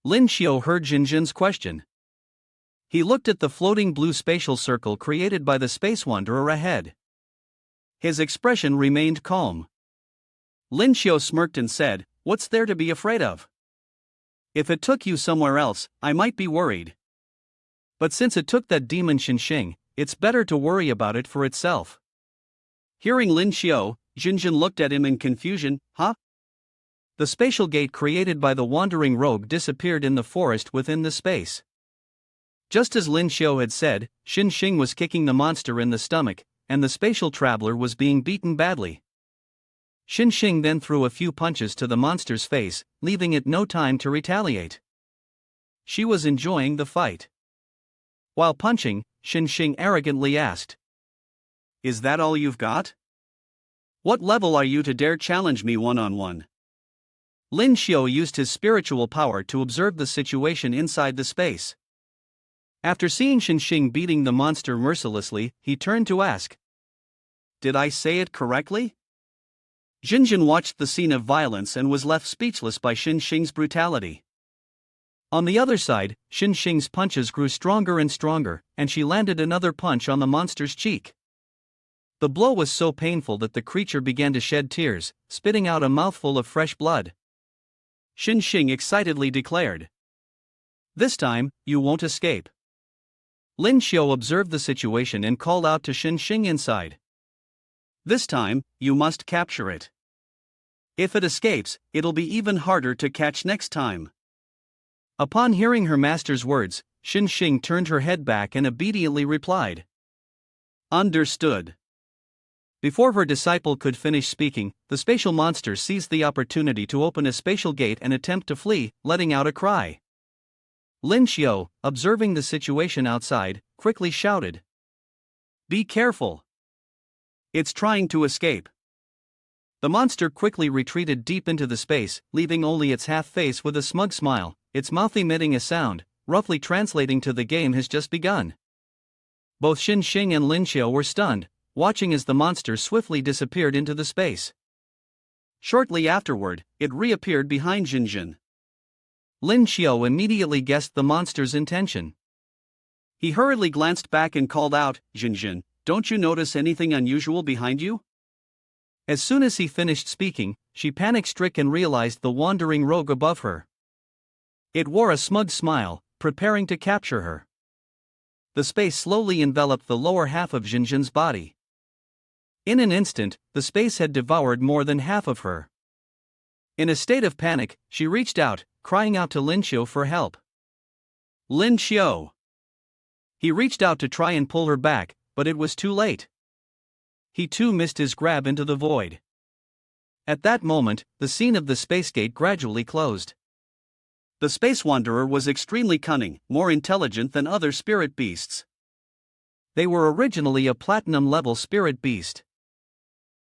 Lin Xiu heard Jinjin's question. He looked at the floating blue spatial circle created by the space wanderer ahead. His expression remained calm. Lin Xiu smirked and said, "What's there to be afraid of? If it took you somewhere else, I might be worried. But since it took that demon Xin Xing, it's better to worry about it for itself." Hearing Lin Xiu, Jinjin looked at him in confusion. "Huh?" The spatial gate created by the wandering rogue disappeared in the forest within the space. Just as Lin Xiu had said, Xin Xing was kicking the monster in the stomach, and the spatial traveler was being beaten badly. Xin Xing then threw a few punches to the monster's face, leaving it no time to retaliate. She was enjoying the fight. While punching, Xin Xing arrogantly asked, "Is that all you've got? What level are you to dare challenge me one-on-one?" Lin Xiu used his spiritual power to observe the situation inside the space. After seeing Xin Xing beating the monster mercilessly, he turned to ask, "Did I say it correctly?" Jinjin watched the scene of violence and was left speechless by Xin Xing's brutality. On the other side, Xin Xing's punches grew stronger and stronger, and she landed another punch on the monster's cheek. The blow was so painful that the creature began to shed tears, spitting out a mouthful of fresh blood. Xin Xing excitedly declared, "This time, you won't escape." Lin Xiu observed the situation and called out to Xin Xing inside. "This time, you must capture it. If it escapes, it'll be even harder to catch next time." Upon hearing her master's words, Xin Xing turned her head back and obediently replied, "Understood." Before her disciple could finish speaking, the spatial monster seized the opportunity to open a spatial gate and attempt to flee, letting out a cry. Lin Xiu, observing the situation outside, quickly shouted, "Be careful! It's trying to escape." The monster quickly retreated deep into the space, leaving only its half face with a smug smile, its mouth emitting a sound, roughly translating to "the game has just begun." Both Xin Xing and Lin Xiu were stunned, watching as the monster swiftly disappeared into the space. Shortly afterward, it reappeared behind Jinjin. Lin Xiu immediately guessed the monster's intention. He hurriedly glanced back and called out, "Jinjin, don't you notice anything unusual behind you?" As soon as he finished speaking, she panic-stricken realized the wandering rogue above her. It wore a smug smile, preparing to capture her. The space slowly enveloped the lower half of Jinjin's body. In an instant, the space had devoured more than half of her. In a state of panic, she reached out, crying out to Lin Xiu for help. "Lin Xiu!" He reached out to try and pull her back, but it was too late. He too missed his grab into the void. At that moment, the scene of the space gate gradually closed. The space wanderer was extremely cunning, more intelligent than other spirit beasts. They were originally a platinum-level spirit beast.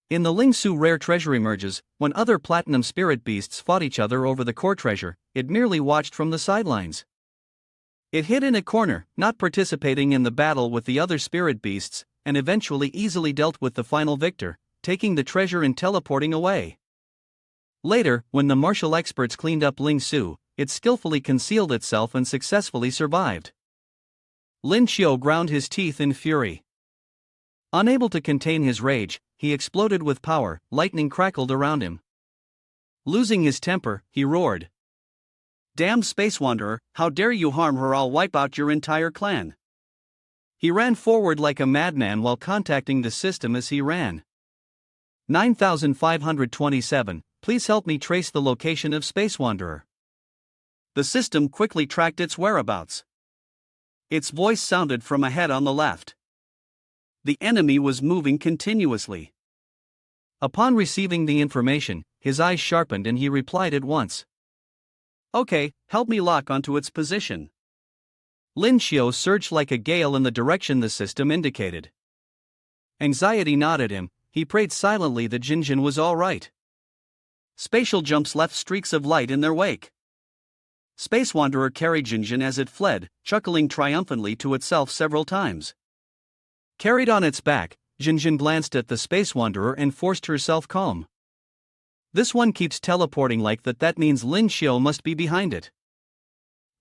In the Lingsu rare treasure emerges, when other platinum spirit beasts fought each other over the core treasure, it merely watched from the sidelines. It hid in a corner, not participating in the battle with the other spirit beasts, and eventually easily dealt with the final victor, taking the treasure and teleporting away. Later, when the martial experts cleaned up Lingsu, it skillfully concealed itself and successfully survived. Lin Xiu ground his teeth in fury. Unable to contain his rage, he exploded with power, lightning crackled around him. Losing his temper, he roared, "Damned space wanderer, how dare you harm her? I'll wipe out your entire clan." He ran forward like a madman while contacting the system as he ran. 9527, please help me trace the location of Space Wanderer. The system quickly tracked its whereabouts. Its voice sounded from ahead on the left. The enemy was moving continuously. Upon receiving the information, his eyes sharpened and he replied at once. "Okay, help me lock onto its position." Lin Xiu surged like a gale in the direction the system indicated. Anxiety gnawed at him, he prayed silently that Jinjin was all right. Spatial jumps left streaks of light in their wake. Space Wanderer carried Jinjin as it fled, chuckling triumphantly to itself several times. Carried on its back, Jinjin glanced at the Space Wanderer and forced herself calm. This one keeps teleporting like that, that means Lin Xiu must be behind it.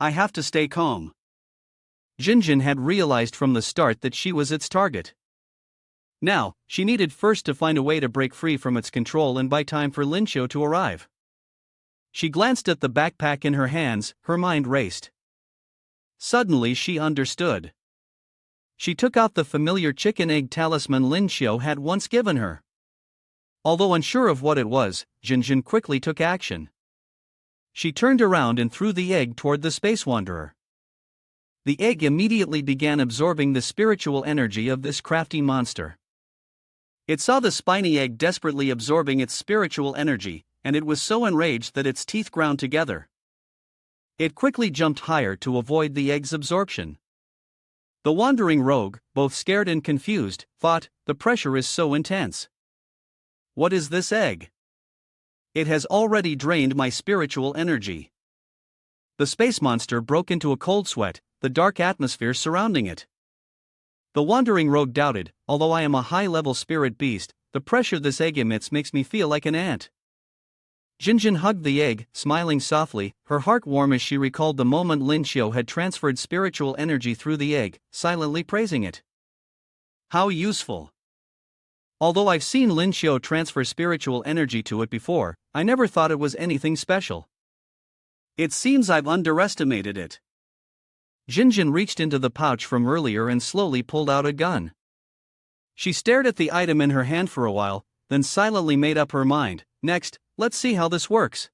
I have to stay calm. Jinjin had realized from the start that she was its target. Now, she needed first to find a way to break free from its control and buy time for Lin Xiu to arrive. She glanced at the backpack in her hands, her mind raced. Suddenly she understood. She took out the familiar chicken egg talisman Lin Xiu had once given her. Although unsure of what it was, Jinjin quickly took action. She turned around and threw the egg toward the Space Wanderer. The egg immediately began absorbing the spiritual energy of this crafty monster. It saw the spiny egg desperately absorbing its spiritual energy, and it was so enraged that its teeth ground together. It quickly jumped higher to avoid the egg's absorption. The wandering rogue, both scared and confused, thought, "The pressure is so intense. What is this egg? It has already drained my spiritual energy." The space monster broke into a cold sweat, the dark atmosphere surrounding it. The wandering rogue doubted, "Although I am a high-level spirit beast, the pressure this egg emits makes me feel like an ant." Jinjin hugged the egg, smiling softly, her heart warm as she recalled the moment Lin Xiu had transferred spiritual energy through the egg, silently praising it. How useful. Although I've seen Lin Xiu transfer spiritual energy to it before, I never thought it was anything special. It seems I've underestimated it. Jinjin reached into the pouch from earlier and slowly pulled out a gun. She stared at the item in her hand for a while, then silently made up her mind. "Next, let's see how this works."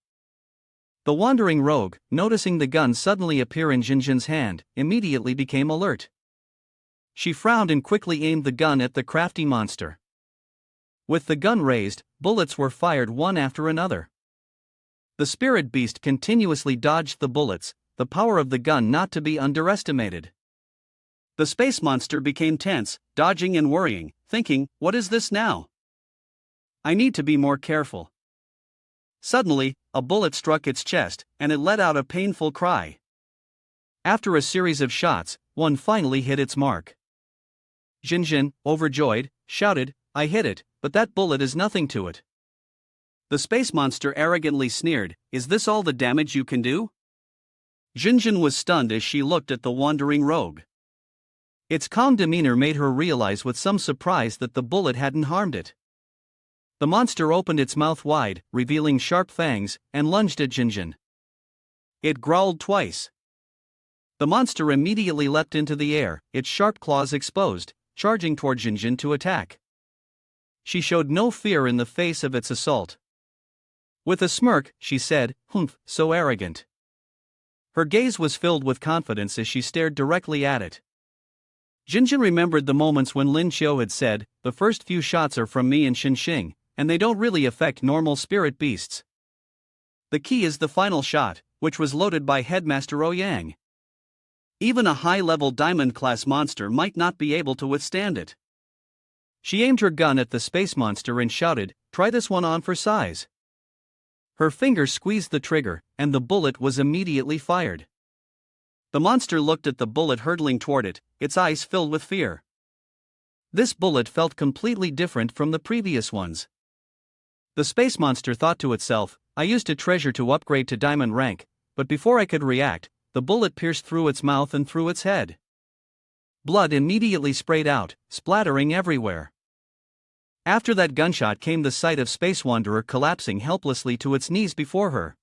The wandering rogue, noticing the gun suddenly appear in Jinjin's hand, immediately became alert. She frowned and quickly aimed the gun at the crafty monster. With the gun raised, bullets were fired one after another. The spirit beast continuously dodged the bullets, the power of the gun not to be underestimated. The space monster became tense, dodging and worrying, thinking, "What is this now? I need to be more careful. Suddenly, a bullet struck its chest, and it let out a painful cry. After a series of shots, one finally hit its mark. Jinjin, overjoyed, shouted, "I hit it, but that bullet is nothing to it." The space monster arrogantly sneered, "Is this all the damage you can do?" Jinjin was stunned as she looked at the wandering rogue. Its calm demeanor made her realize with some surprise that the bullet hadn't harmed it. The monster opened its mouth wide, revealing sharp fangs, and lunged at Jinjin. It growled twice. The monster immediately leapt into the air, its sharp claws exposed, charging toward Jinjin to attack. She showed no fear in the face of its assault. With a smirk, she said, "Humph, so arrogant." Her gaze was filled with confidence as she stared directly at it. Jinjin remembered the moments when Lin Xiu had said, "The first few shots are from me and Xinxing, and they don't really affect normal spirit beasts. The key is the final shot, which was loaded by Headmaster Ouyang. Even a high-level diamond-class monster might not be able to withstand it." She aimed her gun at the space monster and shouted, "Try this one on for size." Her finger squeezed the trigger, and the bullet was immediately fired. The monster looked at the bullet hurtling toward it, its eyes filled with fear. This bullet felt completely different from the previous ones. The space monster thought to itself, "I used a treasure to upgrade to diamond rank, but before I could react, the bullet pierced through its mouth and through its head." Blood immediately sprayed out, splattering everywhere. After that gunshot came the sight of Space Wanderer collapsing helplessly to its knees before her.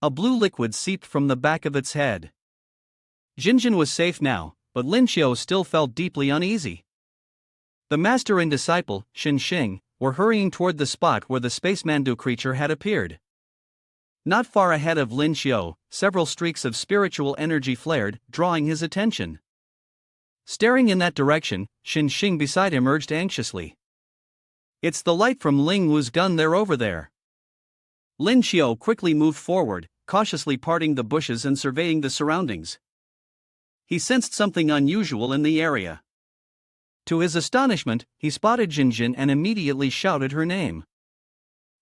A blue liquid seeped from the back of its head. Jinjin was safe now, but Lin Xiu still felt deeply uneasy. The master and disciple, Xinxing, were hurrying toward the spot where the space mandu creature had appeared. Not far ahead of Lin Xiu, several streaks of spiritual energy flared, drawing his attention. Staring in that direction, Xinxing beside him urged anxiously, "It's the light from Ling Wu's gun there over there." Lin Xiu quickly moved forward, cautiously parting the bushes and surveying the surroundings. He sensed something unusual in the area. To his astonishment, he spotted Jinjin and immediately shouted her name.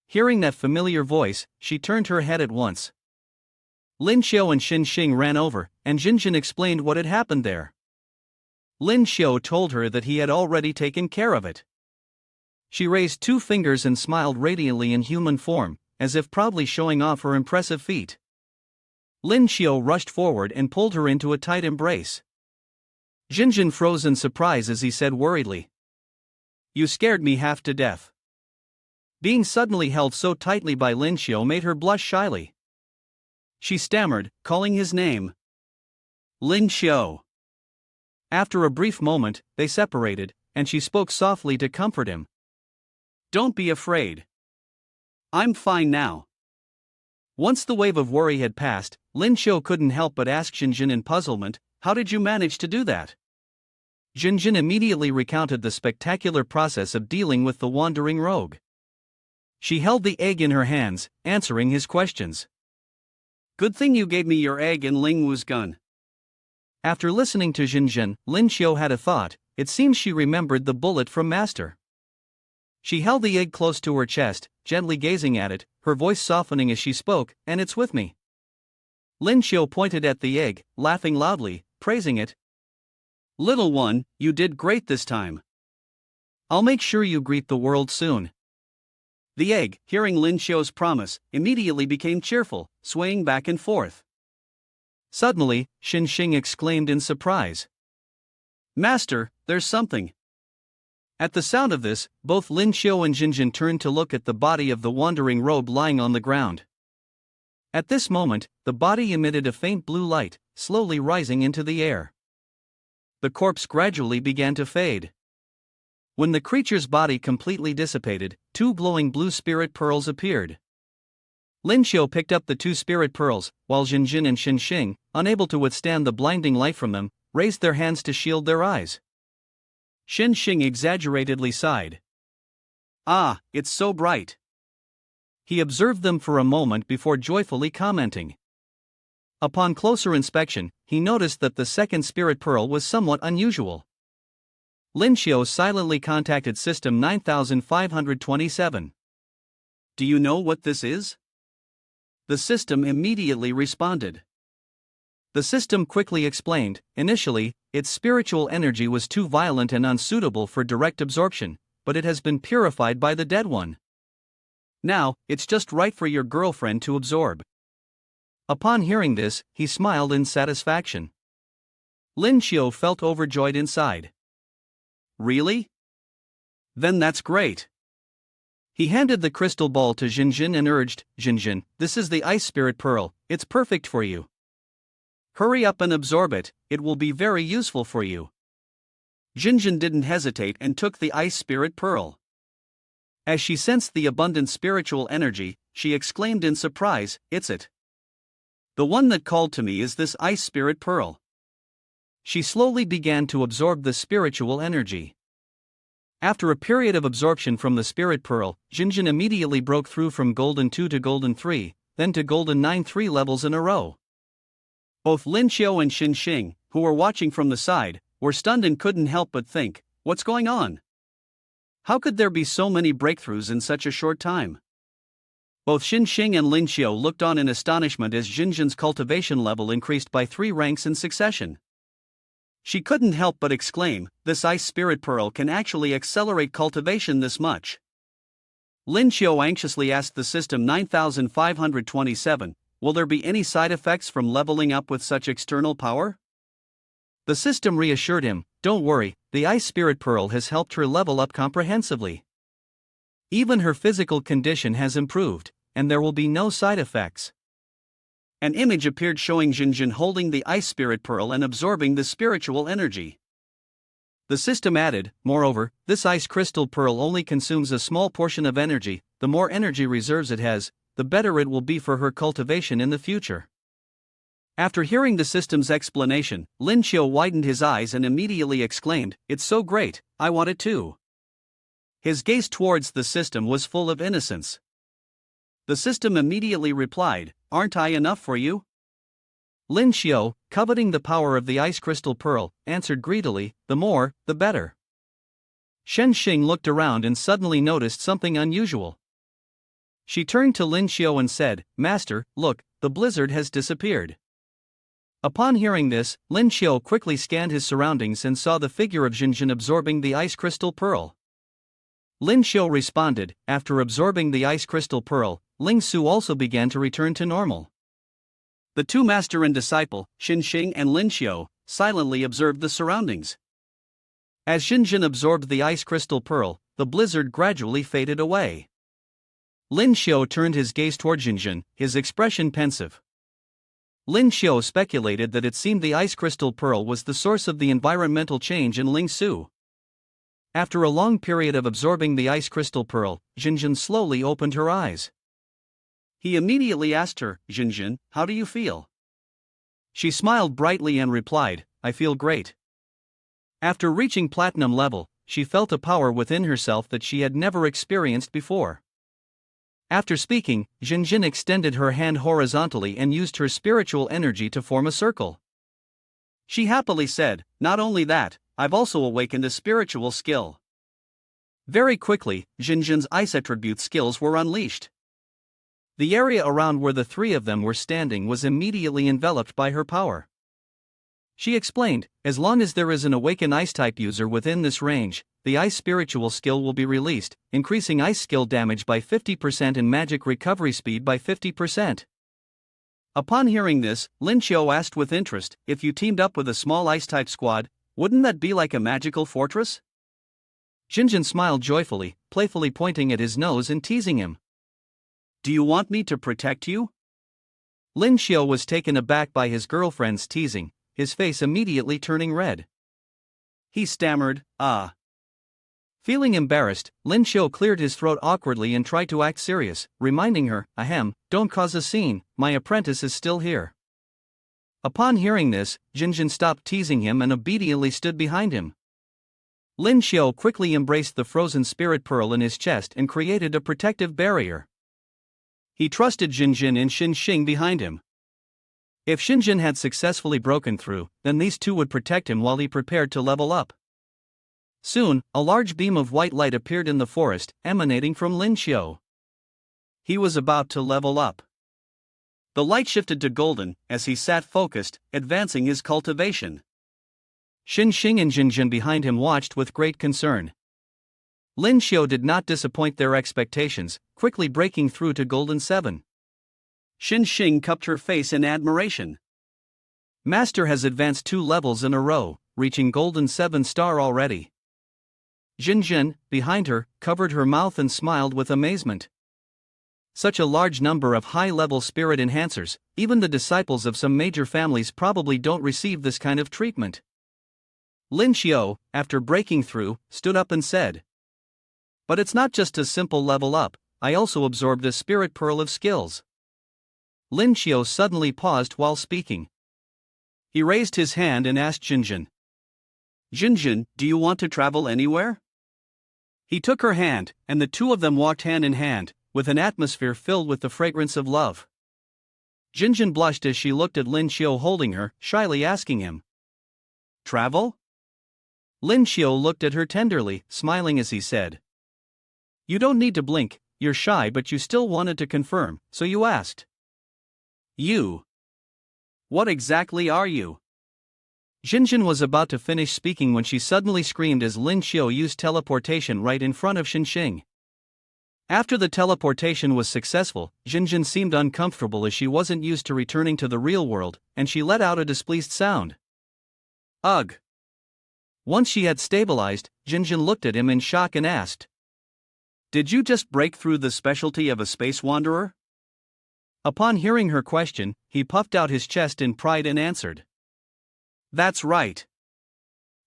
Hearing that familiar voice, she turned her head at once. Lin Xiu and Xinxing ran over, and Jinjin explained what had happened there. Lin Xiu told her that he had already taken care of it. She raised two fingers and smiled radiantly in human form, as if proudly showing off her impressive feat. Lin Xiu rushed forward and pulled her into a tight embrace. Jinjin froze in surprise as he said worriedly, "You scared me half to death." Being suddenly held so tightly by Lin Xiu made her blush shyly. She stammered, calling his name. "Lin Xiu." After a brief moment, they separated, and she spoke softly to comfort him. "Don't be afraid. I'm fine now." Once the wave of worry had passed, Lin Xiu couldn't help but ask Jinjin in puzzlement, "How did you manage to do that?" Jinjin immediately recounted the spectacular process of dealing with the wandering rogue. She held the egg in her hands, answering his questions. "Good thing you gave me your egg and Ling Wu's gun." After listening to Jinjin, Lin Xiu had a thought. It seems she remembered the bullet from Master. She held the egg close to her chest, gently gazing at it, her voice softening as she spoke, "And it's with me." Lin Xiu pointed at the egg, laughing loudly, praising it. "Little one, you did great this time. I'll make sure you greet the world soon." The egg, hearing Lin Xiu's promise, immediately became cheerful, swaying back and forth. Suddenly, Xinxing exclaimed in surprise, "Master, there's something." At the sound of this, both Lin Xiu and Jinjin turned to look at the body of the wandering rogue lying on the ground. At this moment, the body emitted a faint blue light, slowly rising into the air. The corpse gradually began to fade. When the creature's body completely dissipated, two glowing blue spirit pearls appeared. Lin Xiu picked up the two spirit pearls, while Jinjin and Xinxing, unable to withstand the blinding light from them, raised their hands to shield their eyes. Xinxing exaggeratedly sighed. "Ah, it's so bright." He observed them for a moment before joyfully commenting. Upon closer inspection, he noticed that the second spirit pearl was somewhat unusual. Lin Xiao silently contacted System 9527. Do you know what this is? The system immediately responded. The system quickly explained, initially, its spiritual energy was too violent and unsuitable for direct absorption, but it has been purified by the dead one. Now, it's just right for your girlfriend to absorb. Upon hearing this, he smiled in satisfaction. Lin Xiao felt overjoyed inside. Really? Then that's great. He handed the crystal ball to Jinjin and urged, Jinjin, this is the ice spirit pearl, it's perfect for you. Hurry up and absorb it, it will be very useful for you. Jinjin didn't hesitate and took the ice spirit pearl. As she sensed the abundant spiritual energy, she exclaimed in surprise, it's it. The one that called to me is this ice spirit pearl. She slowly began to absorb the spiritual energy. After a period of absorption from the spirit pearl, Jinjin immediately broke through from Golden 2 to Golden 3, then to Golden 9 3 levels in a row. Both Lin Xiao and Xin Xing, who were watching from the side, were stunned and couldn't help but think, what's going on? How could there be so many breakthroughs in such a short time? Both Xin Xing and Lin Xiao looked on in astonishment as Jinjin's cultivation level increased by 3 ranks in succession. She couldn't help but exclaim, this ice spirit pearl can actually accelerate cultivation this much. Lin Xiao anxiously asked the System 9527, will there be any side effects from leveling up with such external power? The system reassured him, don't worry, the ice spirit pearl has helped her level up comprehensively. Even her physical condition has improved, and there will be no side effects. An image appeared showing Jinjin holding the ice spirit pearl and absorbing the spiritual energy. The system added, moreover, this ice crystal pearl only consumes a small portion of energy, the more energy reserves it has, the better it will be for her cultivation in the future. After hearing the system's explanation, Lin Xiao widened his eyes and immediately exclaimed, it's so great, I want it too. His gaze towards the system was full of innocence. The system immediately replied, aren't I enough for you? Lin Xiao, coveting the power of the ice crystal pearl, answered greedily, the more, the better. Shen Xing looked around and suddenly noticed something unusual. She turned to Lin Xiao and said, Master, look, the blizzard has disappeared. Upon hearing this, Lin Xiao quickly scanned his surroundings and saw the figure of Jinjin absorbing the ice crystal pearl. Lin Xiao responded, after absorbing the ice crystal pearl, Ling Su also began to return to normal. The two master and disciple, Xin Xing and Lin Xiao, silently observed the surroundings. As Jinjin absorbed the ice crystal pearl, the blizzard gradually faded away. Lin Xiao turned his gaze toward Jinjin, his expression pensive. Lin Xiao speculated that it seemed the ice crystal pearl was the source of the environmental change in Ling Su. After a long period of absorbing the ice crystal pearl, Jinjin slowly opened her eyes. He immediately asked her, Jinjin, how do you feel? She smiled brightly and replied, I feel great. After reaching platinum level, she felt a power within herself that she had never experienced before. After speaking, Jinjin extended her hand horizontally and used her spiritual energy to form a circle. She happily said, not only that, I've also awakened a spiritual skill. Very quickly, Jinjin's ice attribute skills were unleashed. The area around where the three of them were standing was immediately enveloped by her power. She explained, as long as there is an awakened ice-type user within this range, the ice spiritual skill will be released, increasing ice skill damage by 50% and magic recovery speed by 50%. Upon hearing this, Lin Xiao asked with interest, if you teamed up with a small ice-type squad, wouldn't that be like a magical fortress? Jinjin smiled joyfully, playfully pointing at his nose and teasing him. Do you want me to protect you? Lin Xiao was taken aback by his girlfriend's teasing, his face immediately turning red. He stammered, ah. Feeling embarrassed, Lin Xiao cleared his throat awkwardly and tried to act serious, reminding her, ahem, don't cause a scene, my apprentice is still here. Upon hearing this, Jinjin stopped teasing him and obediently stood behind him. Lin Xiao quickly embraced the frozen spirit pearl in his chest and created a protective barrier. He trusted Jinjin and Xin Xing behind him. If Xinjin had successfully broken through, then these two would protect him while he prepared to level up. Soon, a large beam of white light appeared in the forest, emanating from Lin Xiu. He was about to level up. The light shifted to golden as he sat focused, advancing his cultivation. Xin Xing and Jinjin behind him watched with great concern. Lin Xiu did not disappoint their expectations, quickly breaking through to Golden 7. Xin Xing cupped her face in admiration. Master has advanced 2 levels in a row, reaching Golden 7 star already. Jinjin, behind her, covered her mouth and smiled with amazement. Such a large number of high-level spirit enhancers, even the disciples of some major families probably don't receive this kind of treatment. Lin Xiu, after breaking through, stood up and said, "But it's not just a simple level up, I also absorbed a spirit pearl of skills." Lin Xiu suddenly paused while speaking. He raised his hand and asked Jinjin, "Jinjin, do you want to travel anywhere?" He took her hand, and the two of them walked hand in hand, with an atmosphere filled with the fragrance of love. Jinjin blushed as she looked at Lin Xiu holding her, shyly asking him, "Travel?" Lin Xiu looked at her tenderly, smiling as he said, "You don't need to blink, you're shy but you still wanted to confirm, so you asked." "You? What exactly are you?" Jinjin was about to finish speaking when she suddenly screamed as Lin Xiu used teleportation right in front of Xinxing. After the teleportation was successful, Jinjin seemed uncomfortable as she wasn't used to returning to the real world, and she let out a displeased sound. Ugh! Once she had stabilized, Jinjin looked at him in shock and asked, "Did you just break through the specialty of a space wanderer?" Upon hearing her question, he puffed out his chest in pride and answered, "That's right.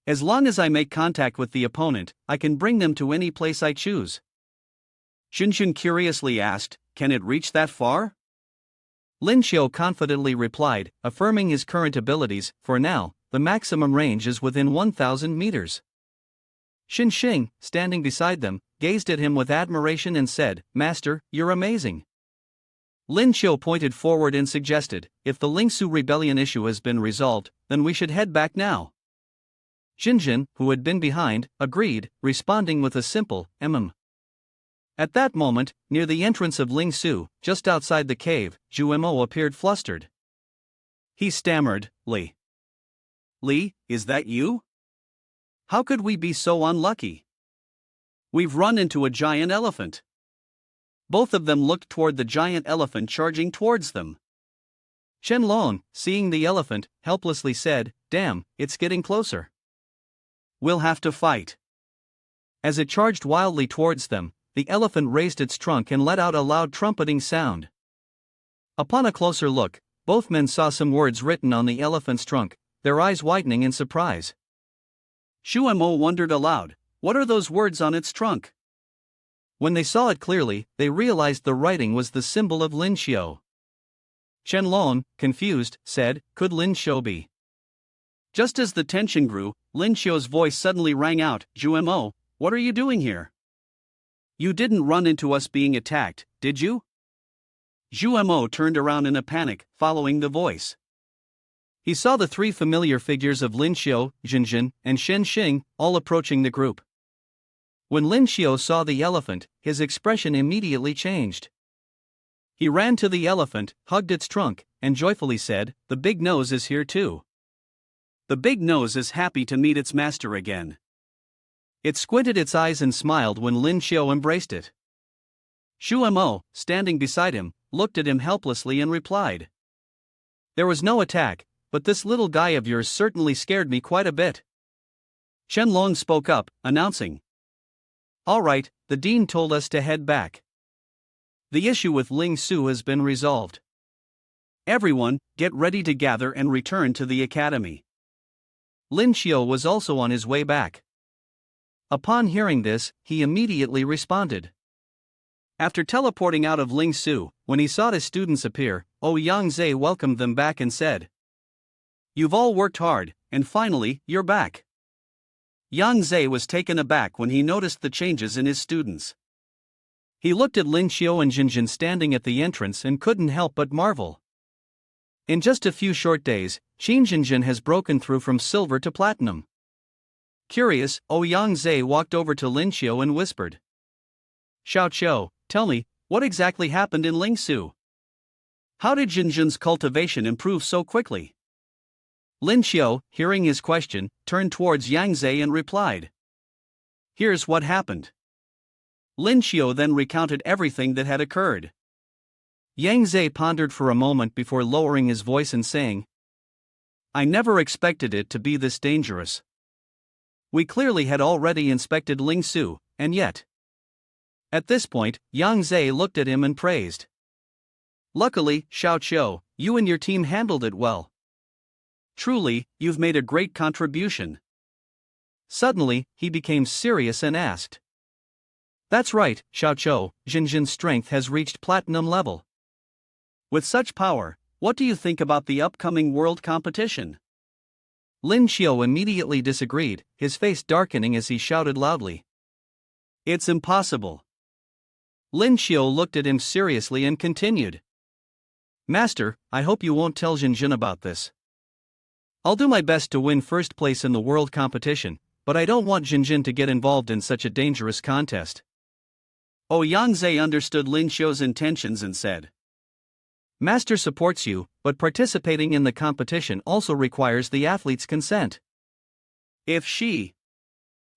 As long as I make contact with the opponent, I can bring them to any place I choose." Jinjin curiously asked, "Can it reach that far?" Lin Xiu confidently replied, affirming his current abilities. For now, the maximum range is within 1,000 meters. Xinxing, standing beside them, gazed at him with admiration and said, "Master, you're amazing." Lin Xiu pointed forward and suggested, "If the Lingsu rebellion issue has been resolved, then we should head back now." Jinjin, who had been behind, agreed, responding with a simple, At that moment, near the entrance of Lingsu, just outside the cave, Zhuemo appeared flustered. He stammered, Li, is that you? How could we be so unlucky? We've run into a giant elephant." Both of them looked toward the giant elephant charging towards them. Shenlong, seeing the elephant, helplessly said, "Damn, it's getting closer. We'll have to fight." As it charged wildly towards them, the elephant raised its trunk and let out a loud trumpeting sound. Upon a closer look, both men saw some words written on the elephant's trunk, their eyes widening in surprise. Shuemo wondered aloud, "What are those words on its trunk?" When they saw it clearly, they realized the writing was the symbol of Lin Xiu. Shenlong, confused, said, "Could Lin Xiu be?" Just as the tension grew, Lin Xiu's voice suddenly rang out, "Zhuemo, what are you doing here? You didn't run into us being attacked, did you?" Zhuemo turned around in a panic, following the voice. He saw the 3 familiar figures of Lin Xiu, Jinjin, and Xinxing, all approaching the group. When Lin Xiu saw the elephant, his expression immediately changed. He ran to the elephant, hugged its trunk, and joyfully said, "The big nose is here too." The big nose is happy to meet its master again. It squinted its eyes and smiled when Lin Xiu embraced it. Shuemo, standing beside him, looked at him helplessly and replied, "There was no attack, but this little guy of yours certainly scared me quite a bit." Shenlong spoke up, announcing, "All right, the dean told us to head back. The issue with Ling Su has been resolved. Everyone, get ready to gather and return to the academy." Lin Xiu was also on his way back. Upon hearing this, he immediately responded. After teleporting out of Ling Su, when he saw his students appear, Yang Zhe welcomed them back and said, "You've all worked hard, and finally, you're back." Yang Zhe was taken aback when he noticed the changes in his students. He looked at Lin Xiu and Jinjin standing at the entrance and couldn't help but marvel. In just a few short days, Jinjin has broken through from silver to platinum. Curious, Ouyang Zhe walked over to Lin Xiu and whispered. Xiao Qiu, tell me, what exactly happened in Lingsu? How did Jinjin's cultivation improve so quickly? Lin Xiu, hearing his question, turned towards Yang Zhe and replied. Here's what happened. Lin Xiu then recounted everything that had occurred. Yang Zhe pondered for a moment before lowering his voice and saying, I never expected it to be this dangerous. We clearly had already inspected Lingsu, and yet. At this point, Yang Zhe looked at him and praised. Luckily, Xiao Qiu, you and your team handled it well. Truly, you've made a great contribution. Suddenly, he became serious and asked. That's right, Xiao Qiu, Jinjin's strength has reached platinum level. With such power, what do you think about the upcoming world competition? Lin Xiu immediately disagreed, his face darkening as he shouted loudly. It's impossible. Lin Xiu looked at him seriously and continued. Master, I hope you won't tell Jinjin about this. I'll do my best to win first place in the world competition, but I don't want Jinjin to get involved in such a dangerous contest. Ouyang Zhe understood Lin Xiu's intentions and said. Master supports you, but participating in the competition also requires the athlete's consent. If she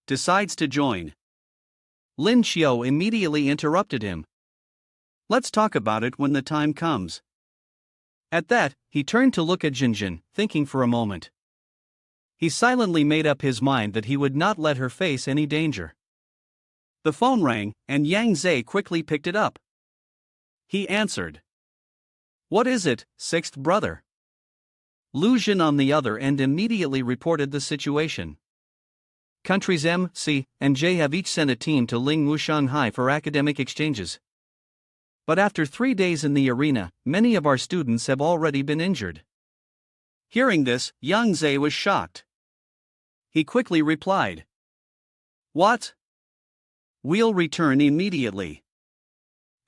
decides to join. Lin Xiu immediately interrupted him. Let's talk about it when the time comes. At that, he turned to look at Jinjin, thinking for a moment. He silently made up his mind that he would not let her face any danger. The phone rang, and Yang Zhe quickly picked it up. He answered. What is it, sixth brother? Lu Jin on the other end immediately reported the situation. Countries M, C, and J have each sent a team to Lingwu Shanghai for academic exchanges. But after 3 days in the arena, many of our students have already been injured. Hearing this, Yang Zhe was shocked. He quickly replied. What? We'll return immediately.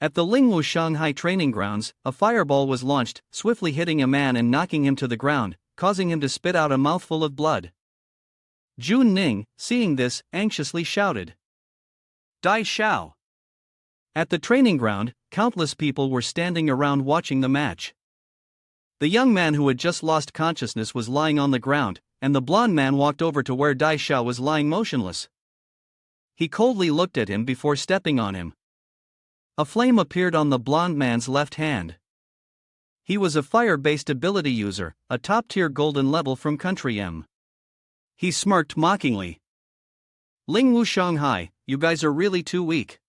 At the Lingwu Shanghai training grounds, a fireball was launched, swiftly hitting a man and knocking him to the ground, causing him to spit out a mouthful of blood. Jun Ning, seeing this, anxiously shouted. Dai Xiao. At the training ground, countless people were standing around watching the match. The young man who had just lost consciousness was lying on the ground, and the blond man walked over to where Dai Xiao was lying motionless. He coldly looked at him before stepping on him. A flame appeared on the blond man's left hand. He was a fire-based ability user, a top-tier golden level from Country M. He smirked mockingly. Lingwu Shanghai, you guys are really too weak.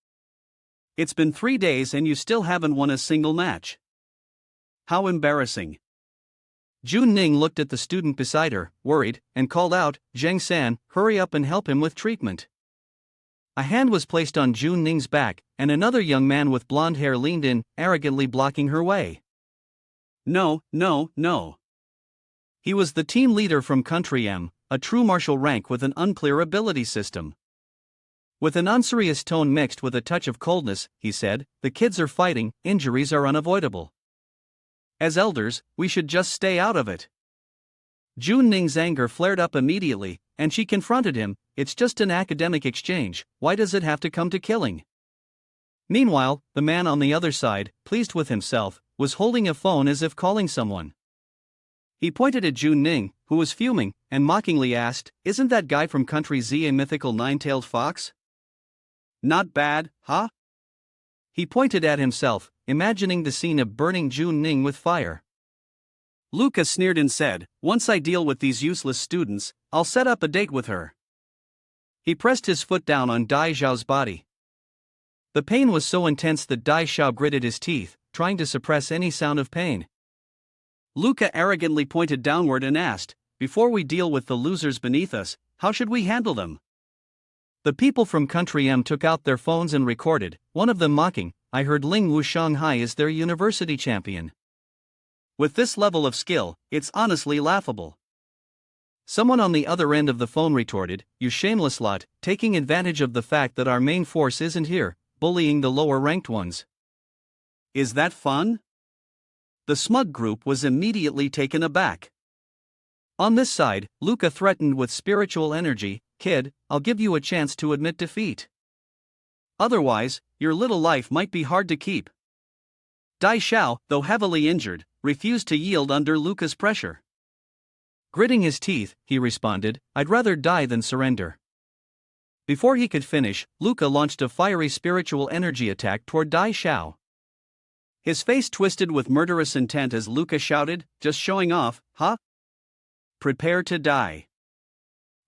It's been 3 days and you still haven't won a single match. How embarrassing. Jun Ning looked at the student beside her, worried, and called out, Zheng San, hurry up and help him with treatment. A hand was placed on Jun Ning's back, and another young man with blonde hair leaned in, arrogantly blocking her way. No. He was the team leader from Country M, a true martial rank with an unclear ability system. With an unserious tone mixed with a touch of coldness, he said, the kids are fighting, injuries are unavoidable. As elders, we should just stay out of it. Jun Ning's anger flared up immediately, and she confronted him, it's just an academic exchange, why does it have to come to killing? Meanwhile, the man on the other side, pleased with himself, was holding a phone as if calling someone. He pointed at Jun Ning, who was fuming, and mockingly asked, isn't that guy from Country Z a mythical nine-tailed fox? Not bad, huh? He pointed at himself, imagining the scene of burning Jun Ning with fire. Luca sneered and said, once I deal with these useless students, I'll set up a date with her. He pressed his foot down on Dai Xiao's body. The pain was so intense that Dai Xiao gritted his teeth, trying to suppress any sound of pain. Luca arrogantly pointed downward and asked, before we deal with the losers beneath us, how should we handle them? The people from Country M took out their phones and recorded, one of them mocking, I heard Lingwu Shanghai is their university champion. With this level of skill, it's honestly laughable. Someone on the other end of the phone retorted, you shameless lot, taking advantage of the fact that our main force isn't here, bullying the lower-ranked ones. Is that fun? The smug group was immediately taken aback. On this side, Luca threatened with spiritual energy, kid, I'll give you a chance to admit defeat. Otherwise, your little life might be hard to keep. Dai Xiao, though heavily injured, refused to yield under Luca's pressure. Gritting his teeth, he responded, I'd rather die than surrender. Before he could finish, Luca launched a fiery spiritual energy attack toward Dai Xiao. His face twisted with murderous intent as Luca shouted, just showing off, huh? Prepare to die.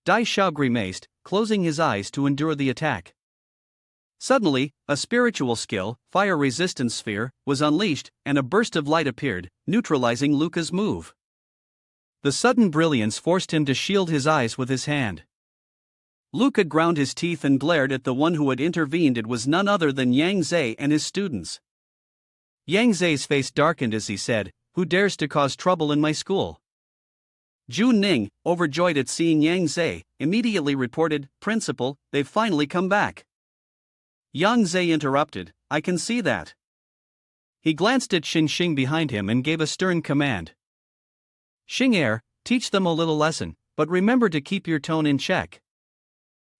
Dai Xiao grimaced, closing his eyes to endure the attack. Suddenly, a spiritual skill, Fire Resistance Sphere, was unleashed, and a burst of light appeared, neutralizing Luca's move. The sudden brilliance forced him to shield his eyes with his hand. Luca ground his teeth and glared at the one who had intervened. It was none other than Yang Zhe and his students. Yang Zhe's face darkened as he said, Who dares to cause trouble in my school? Jun Ning, overjoyed at seeing Yang Zhe, immediately reported, Principal, they've finally come back. Yang Zhe interrupted, I can see that. He glanced at Xing behind him and gave a stern command. Xing, teach them a little lesson, but remember to keep your tone in check.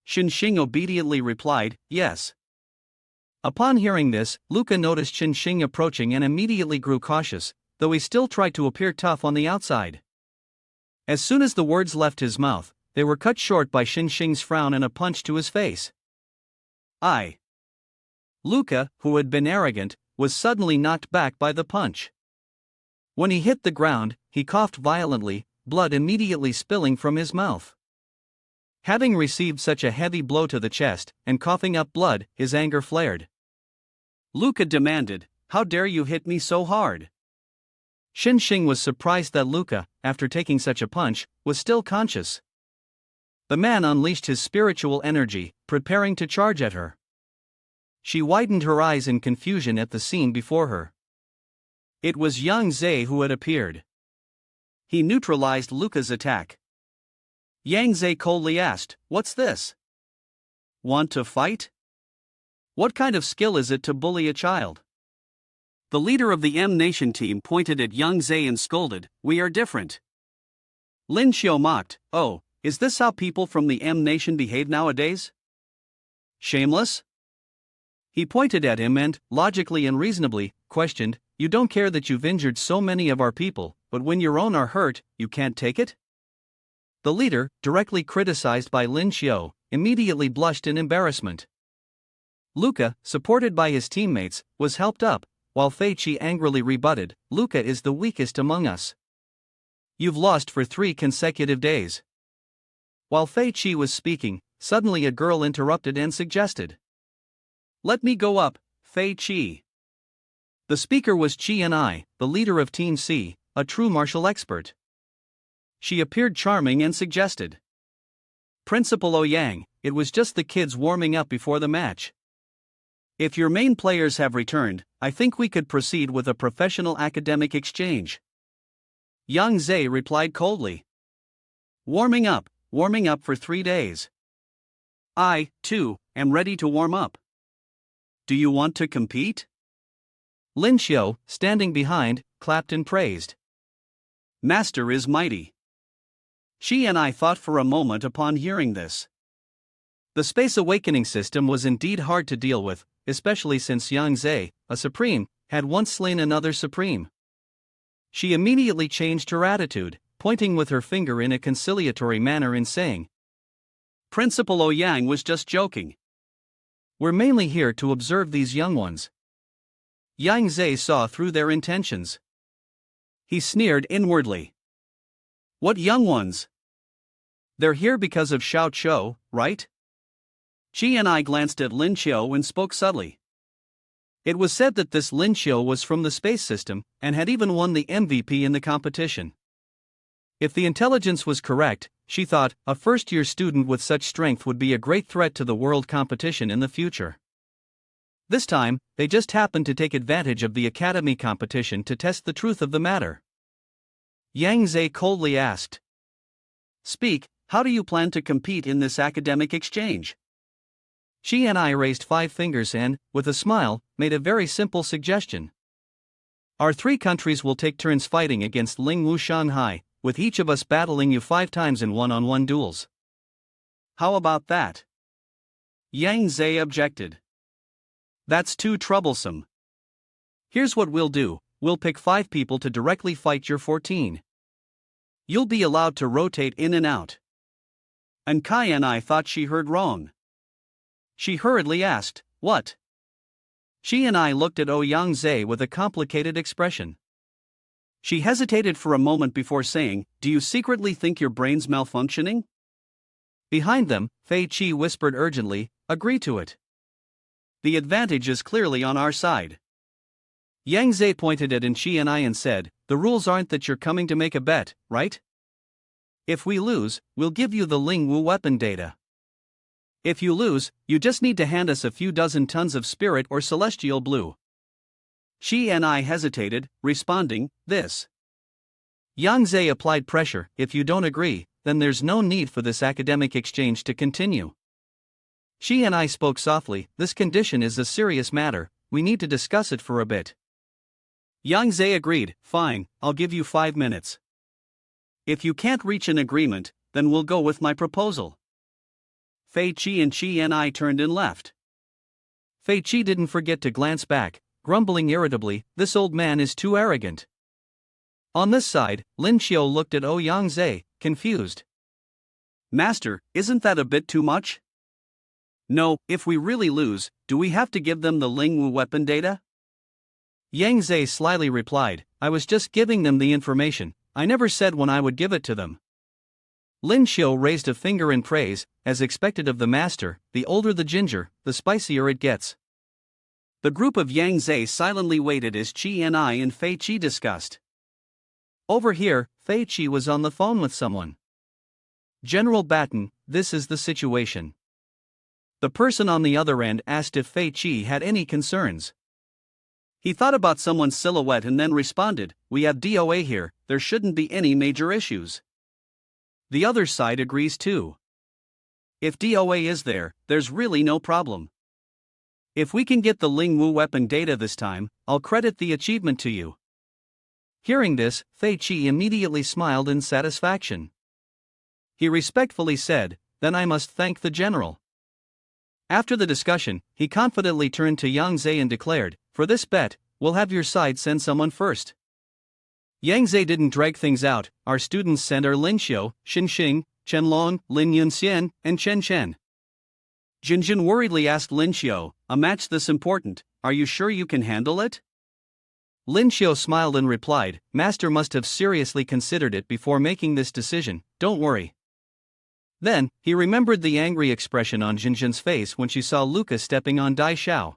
Xing obediently replied, yes. Upon hearing this, Luca noticed Xing approaching and immediately grew cautious, though he still tried to appear tough on the outside. As soon as the words left his mouth, they were cut short by Xing's frown and a punch to his face. Luca, who had been arrogant, was suddenly knocked back by the punch. When he hit the ground, he coughed violently, blood immediately spilling from his mouth. Having received such a heavy blow to the chest, and coughing up blood, his anger flared. Luca demanded, How dare you hit me so hard? Xing was surprised that Luca, after taking such a punch, was still conscious. The man unleashed his spiritual energy, preparing to charge at her. She widened her eyes in confusion at the scene before her. It was Yang Zhe who had appeared. He neutralized Luca's attack. Yang Zhe coldly asked, What's this? Want to fight? What kind of skill is it to bully a child? The leader of the M Nation team pointed at Yang Zhe and scolded, We are different. Lin Xiu mocked, Oh, is this how people from the M Nation behave nowadays? Shameless? He pointed at him and, logically and reasonably, questioned, You don't care that you've injured so many of our people, but when your own are hurt, you can't take it? The leader, directly criticized by Lin Xiu, immediately blushed in embarrassment. Luca, supported by his teammates, was helped up, while Fei Qi angrily rebutted, Luca is the weakest among us. You've lost for 3 consecutive days. While Fei Qi was speaking, suddenly a girl interrupted and suggested, Let me go up, Fei Qi. The speaker was Qi, the leader of Team C, a true martial expert. She appeared charming and suggested, Principal Ouyang, it was just the kids warming up before the match. If your main players have returned, I think we could proceed with a professional academic exchange. Yang Zhe replied coldly. Warming up for 3 days. I, too, am ready to warm up. Do you want to compete? Lin Xiu, standing behind, clapped and praised. Master is mighty. Qi thought for a moment upon hearing this. The Space Awakening system was indeed hard to deal with, especially since Yang Zhe, a Supreme, had once slain another Supreme. She immediately changed her attitude, pointing with her finger in a conciliatory manner and saying, Principal Ouyang was just joking. We're mainly here to observe these young ones. Yang Zhe saw through their intentions. He sneered inwardly. What young ones? They're here because of Xiao Chou, right? Qi glanced at Lin Xiu and spoke subtly. It was said that this Lin Xiu was from the space system, and had even won the MVP in the competition. If the intelligence was correct, she thought, a first-year student with such strength would be a great threat to the world competition in the future. This time, they just happened to take advantage of the academy competition to test the truth of the matter. Yang Zhe coldly asked, Speak, how do you plan to compete in this academic exchange? Qi raised 5 fingers and, with a smile, made a very simple suggestion. Our 3 countries will take turns fighting against Lingwu Shanghai, with each of us battling you 5 times in one-on-one duels. How about that? Yang Zhe objected. That's too troublesome. Here's what we'll do, we'll pick 5 people to directly fight your 14. You'll be allowed to rotate in and out. And Kai and I thought she heard wrong. She hurriedly asked, what? She and I looked at Yang Zhe with a complicated expression. She hesitated for a moment before saying, do you secretly think your brain's malfunctioning? Behind them, Fei Qi whispered urgently, agree to it. The advantage is clearly on our side. Yang Zhe pointed at Qi and I and said, the rules aren't that you're coming to make a bet, right? If we lose, we'll give you the Ling Wu weapon data. If you lose, you just need to hand us a few dozen tons of spirit or celestial blue. She and I hesitated, responding, this. Yang Zhe applied pressure, if you don't agree, then there's no need for this academic exchange to continue. She and I spoke softly, this condition is a serious matter, we need to discuss it for a bit. Yang Zhe agreed, fine, I'll give you 5 minutes. If you can't reach an agreement, then we'll go with my proposal. Fei Qi and I turned and left. Fei Qi didn't forget to glance back, grumbling irritably, this old man is too arrogant. On this side, Lin Xiu looked at Yang Zhe, confused. Master, isn't that a bit too much? No, if we really lose, do we have to give them the Ling Wu weapon data? Yang Zhe slyly replied, I was just giving them the information, I never said when I would give it to them. Lin Xiu raised a finger in praise, as expected of the master, the older the ginger, the spicier it gets. The group of Yang Zhe silently waited as Qi and I and Fei Qi discussed. Over here, Fei Qi was on the phone with someone. General Batten, this is the situation. The person on the other end asked if Fei Qi had any concerns. He thought about someone's silhouette and then responded, we have DOA here, there shouldn't be any major issues. The other side agrees too. If DOA is there, there's really no problem. If we can get the Ling Wu weapon data this time, I'll credit the achievement to you. Hearing this, Fei Qi immediately smiled in satisfaction. He respectfully said, then I must thank the general. After the discussion, he confidently turned to Yang Zhe and declared, for this bet, we'll have your side send someone first. Yang Zhe didn't drag things out, our students sent our Lin Xiu, Xin Xing, Chen Long, Lin Yunxian, and Chen Chen. Jinjin worriedly asked Lin Xiu, a match this important, are you sure you can handle it? Lin Xiu smiled and replied, Master must have seriously considered it before making this decision, don't worry. Then, he remembered the angry expression on Jinjin's face when she saw Lucas stepping on Dai Xiao.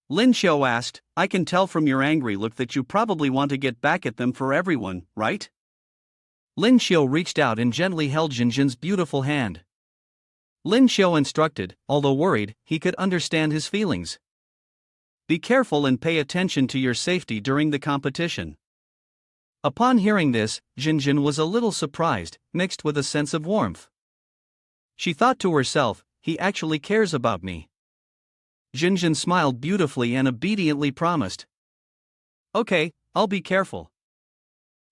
Lin Xiu asked, I can tell from your angry look that you probably want to get back at them for everyone, right? Lin Xiu reached out and gently held Jinjin's beautiful hand. Lin Xiu instructed, although worried, he could understand his feelings. Be careful and pay attention to your safety during the competition. Upon hearing this, Jinjin was a little surprised, mixed with a sense of warmth. She thought to herself, he actually cares about me. Jinjin smiled beautifully and obediently promised. Okay, I'll be careful.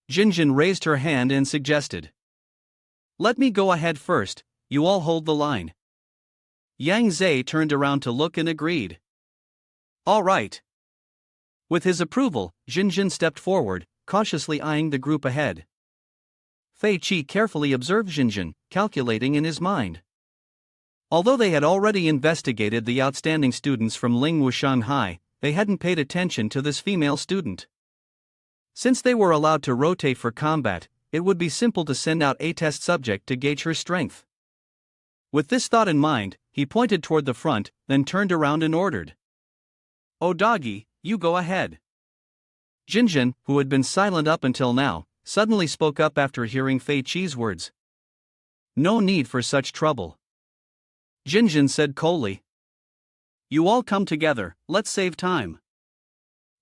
Jinjin raised her hand and suggested. Let me go ahead first, you all hold the line. Yang Zhe turned around to look and agreed. All right. With his approval, Jinjin stepped forward, cautiously eyeing the group ahead. Fei Qi carefully observed Jinjin, calculating in his mind. Although they had already investigated the outstanding students from Lingwu Shanghai, they hadn't paid attention to this female student. Since they were allowed to rotate for combat, it would be simple to send out a test subject to gauge her strength. With this thought in mind, he pointed toward the front, then turned around and ordered. Oh doggy, you go ahead. Jinjin, who had been silent up until now, suddenly spoke up after hearing Fei Qi's words. No need for such trouble. Jinjin said coldly. You all come together, let's save time.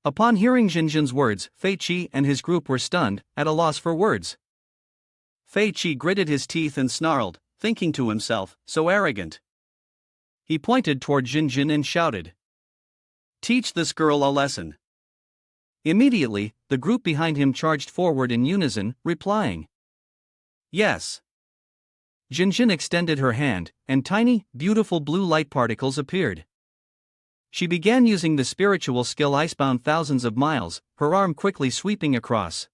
Upon hearing Jinjin's words, Fei Qi and his group were stunned, at a loss for words. Fei Qi gritted his teeth and snarled, thinking to himself, so arrogant. He pointed toward Jinjin and shouted. Teach this girl a lesson. Immediately, the group behind him charged forward in unison, replying. Yes. Jinjin extended her hand, and tiny, beautiful blue light particles appeared. She began using the spiritual skill Icebound thousands of miles, her arm quickly sweeping across.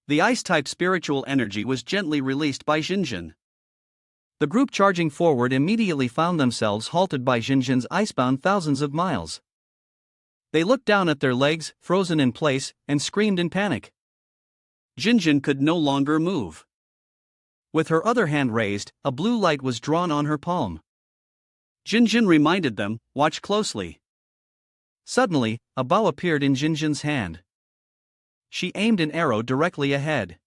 The ice-type spiritual energy was gently released by Jinjin. The group charging forward immediately found themselves halted by Jinjin's Icebound thousands of miles. They looked down at their legs, frozen in place, and screamed in panic. Jinjin could no longer move. With her other hand raised, a blue light was drawn on her palm. Jinjin reminded them, "Watch closely." Suddenly, a bow appeared in Jinjin's hand. She aimed an arrow directly ahead.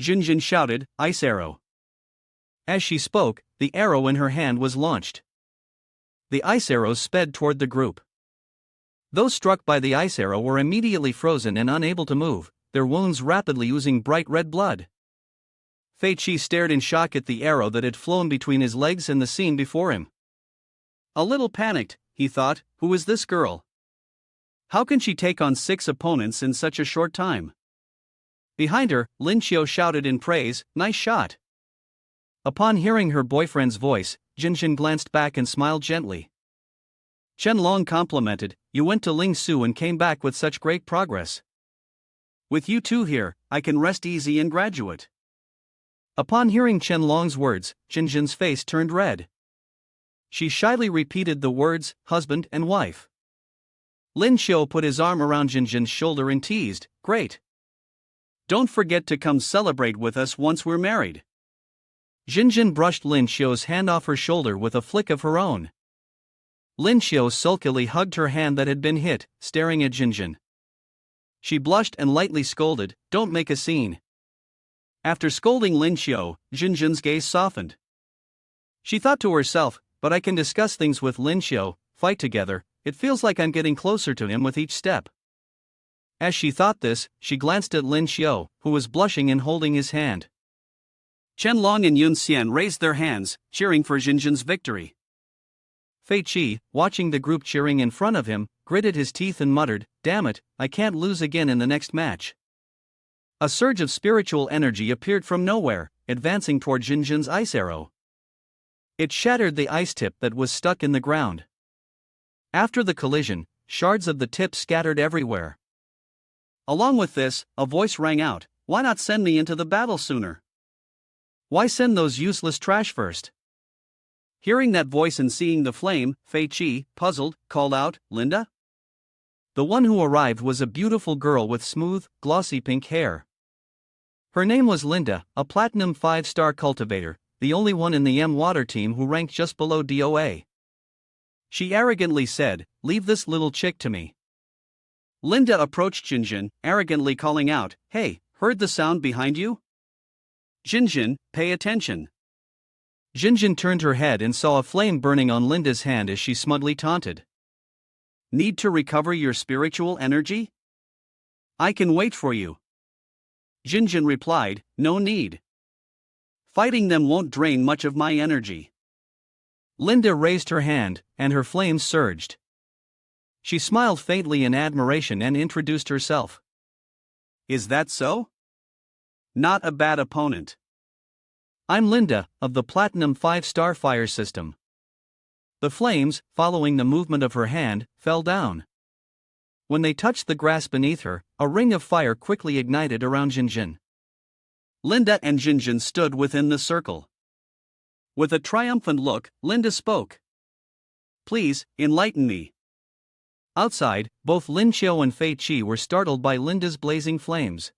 Jinjin shouted, "Ice arrow." As she spoke, the arrow in her hand was launched. The ice arrows sped toward the group. Those struck by the ice arrow were immediately frozen and unable to move, their wounds rapidly oozing bright red blood. Fei Qi stared in shock at the arrow that had flown between his legs and the scene before him. A little panicked, he thought, who is this girl? How can she take on 6 opponents in such a short time? Behind her, Lin Xiao shouted in praise, "Nice shot." Upon hearing her boyfriend's voice, Jinjin glanced back and smiled gently. Chen Long complimented, "You went to Ling Su and came back with such great progress. With you two here, I can rest easy and graduate." Upon hearing Chen Long's words, Jinjin's face turned red. She shyly repeated the words, "husband and wife." Lin Xiao put his arm around Jinjin's shoulder and teased, "Great. Don't forget to come celebrate with us once we're married." Jinjin brushed Lin Xiao's hand off her shoulder with a flick of her own. Lin Xiao sulkily hugged her hand that had been hit, staring at Jinjin. She blushed and lightly scolded, "Don't make a scene." After scolding Lin Xiao, Jinjin's gaze softened. She thought to herself, "But I can discuss things with Lin Xiao, fight together, it feels like I'm getting closer to him with each step." As she thought this, she glanced at Lin Xiao, who was blushing and holding his hand. Chen Long and Yun Xian raised their hands, cheering for Jinjin's victory. Fei Qi, watching the group cheering in front of him, gritted his teeth and muttered, "Damn it, I can't lose again in the next match." A surge of spiritual energy appeared from nowhere, advancing toward Jinjin's ice arrow. It shattered the ice tip that was stuck in the ground. After the collision, shards of the tip scattered everywhere. Along with this, a voice rang out, "Why not send me into the battle sooner? Why send those useless trash first?" Hearing that voice and seeing the flame, Fei Qi, puzzled, called out, "Linda?" The one who arrived was a beautiful girl with smooth, glossy pink hair. Her name was Linda, a Platinum 5-star cultivator, the only one in the M-Water team who ranked just below DOA. She arrogantly said, "Leave this little chick to me." Linda approached Jinjin, arrogantly calling out, "Hey, heard the sound behind you? Jinjin, pay attention." Jinjin turned her head and saw a flame burning on Linda's hand as she smugly taunted. "Need to recover your spiritual energy? I can wait for you." Jinjin replied, "No need. Fighting them won't drain much of my energy." Linda raised her hand, and her flames surged. She smiled faintly in admiration and introduced herself. "Is that so? Not a bad opponent. I'm Linda, of the Platinum 5-star fire system." The flames, following the movement of her hand, fell down. When they touched the grass beneath her, a ring of fire quickly ignited around Jinjin. Linda and Jinjin stood within the circle. With a triumphant look, Linda spoke. "Please, enlighten me." Outside, both Lin Xiao and Fei Qi were startled by Linda's blazing flames.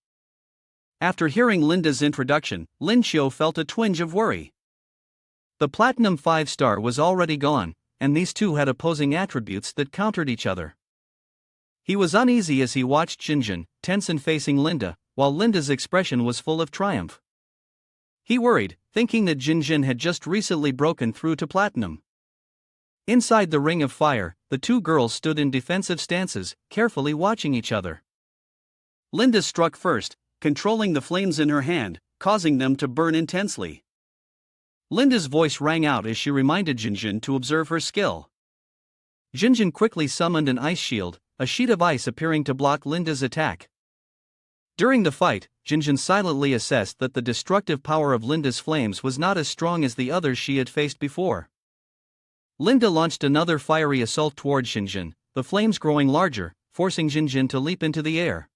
After hearing Linda's introduction, Lin Xiao felt a twinge of worry. The Platinum 5-star was already gone, and these two had opposing attributes that countered each other. He was uneasy as he watched Jinjin, tense and facing Linda, while Linda's expression was full of triumph. He worried, thinking that Jinjin had just recently broken through to Platinum. Inside the ring of fire, the two girls stood in defensive stances, carefully watching each other. Linda struck first, controlling the flames in her hand, causing them to burn intensely. Linda's voice rang out as she reminded Jinjin to observe her skill. Jinjin quickly summoned an ice shield, a sheet of ice appearing to block Linda's attack. During the fight, Jinjin silently assessed that the destructive power of Linda's flames was not as strong as the others she had faced before. Linda launched another fiery assault toward Jinjin, the flames growing larger, forcing Jinjin to leap into the air.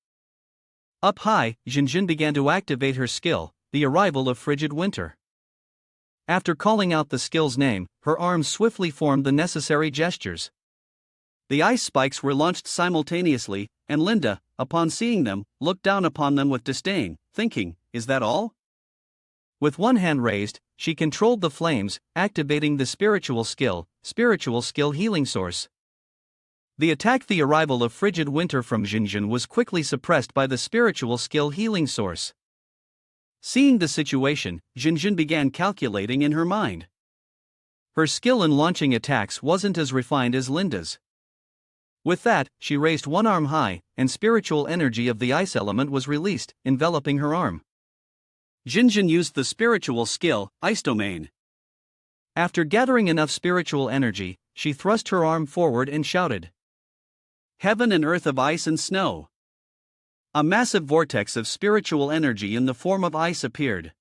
Up high, Jinjin began to activate her skill, the arrival of frigid winter. After calling out the skill's name, her arms swiftly formed the necessary gestures. The ice spikes were launched simultaneously, and Linda, upon seeing them, looked down upon them with disdain, thinking, "Is that all?" With one hand raised, she controlled the flames, activating the spiritual skill healing source. The arrival of frigid winter from Jinjin was quickly suppressed by the spiritual skill healing source. Seeing the situation, Jinjin began calculating in her mind. Her skill in launching attacks wasn't as refined as Linda's. With that, she raised one arm high, and spiritual energy of the ice element was released, enveloping her arm. Jinjin used the spiritual skill, Ice Domain. After gathering enough spiritual energy, she thrust her arm forward and shouted, "Heaven and earth of ice and snow." A massive vortex of spiritual energy in the form of ice appeared.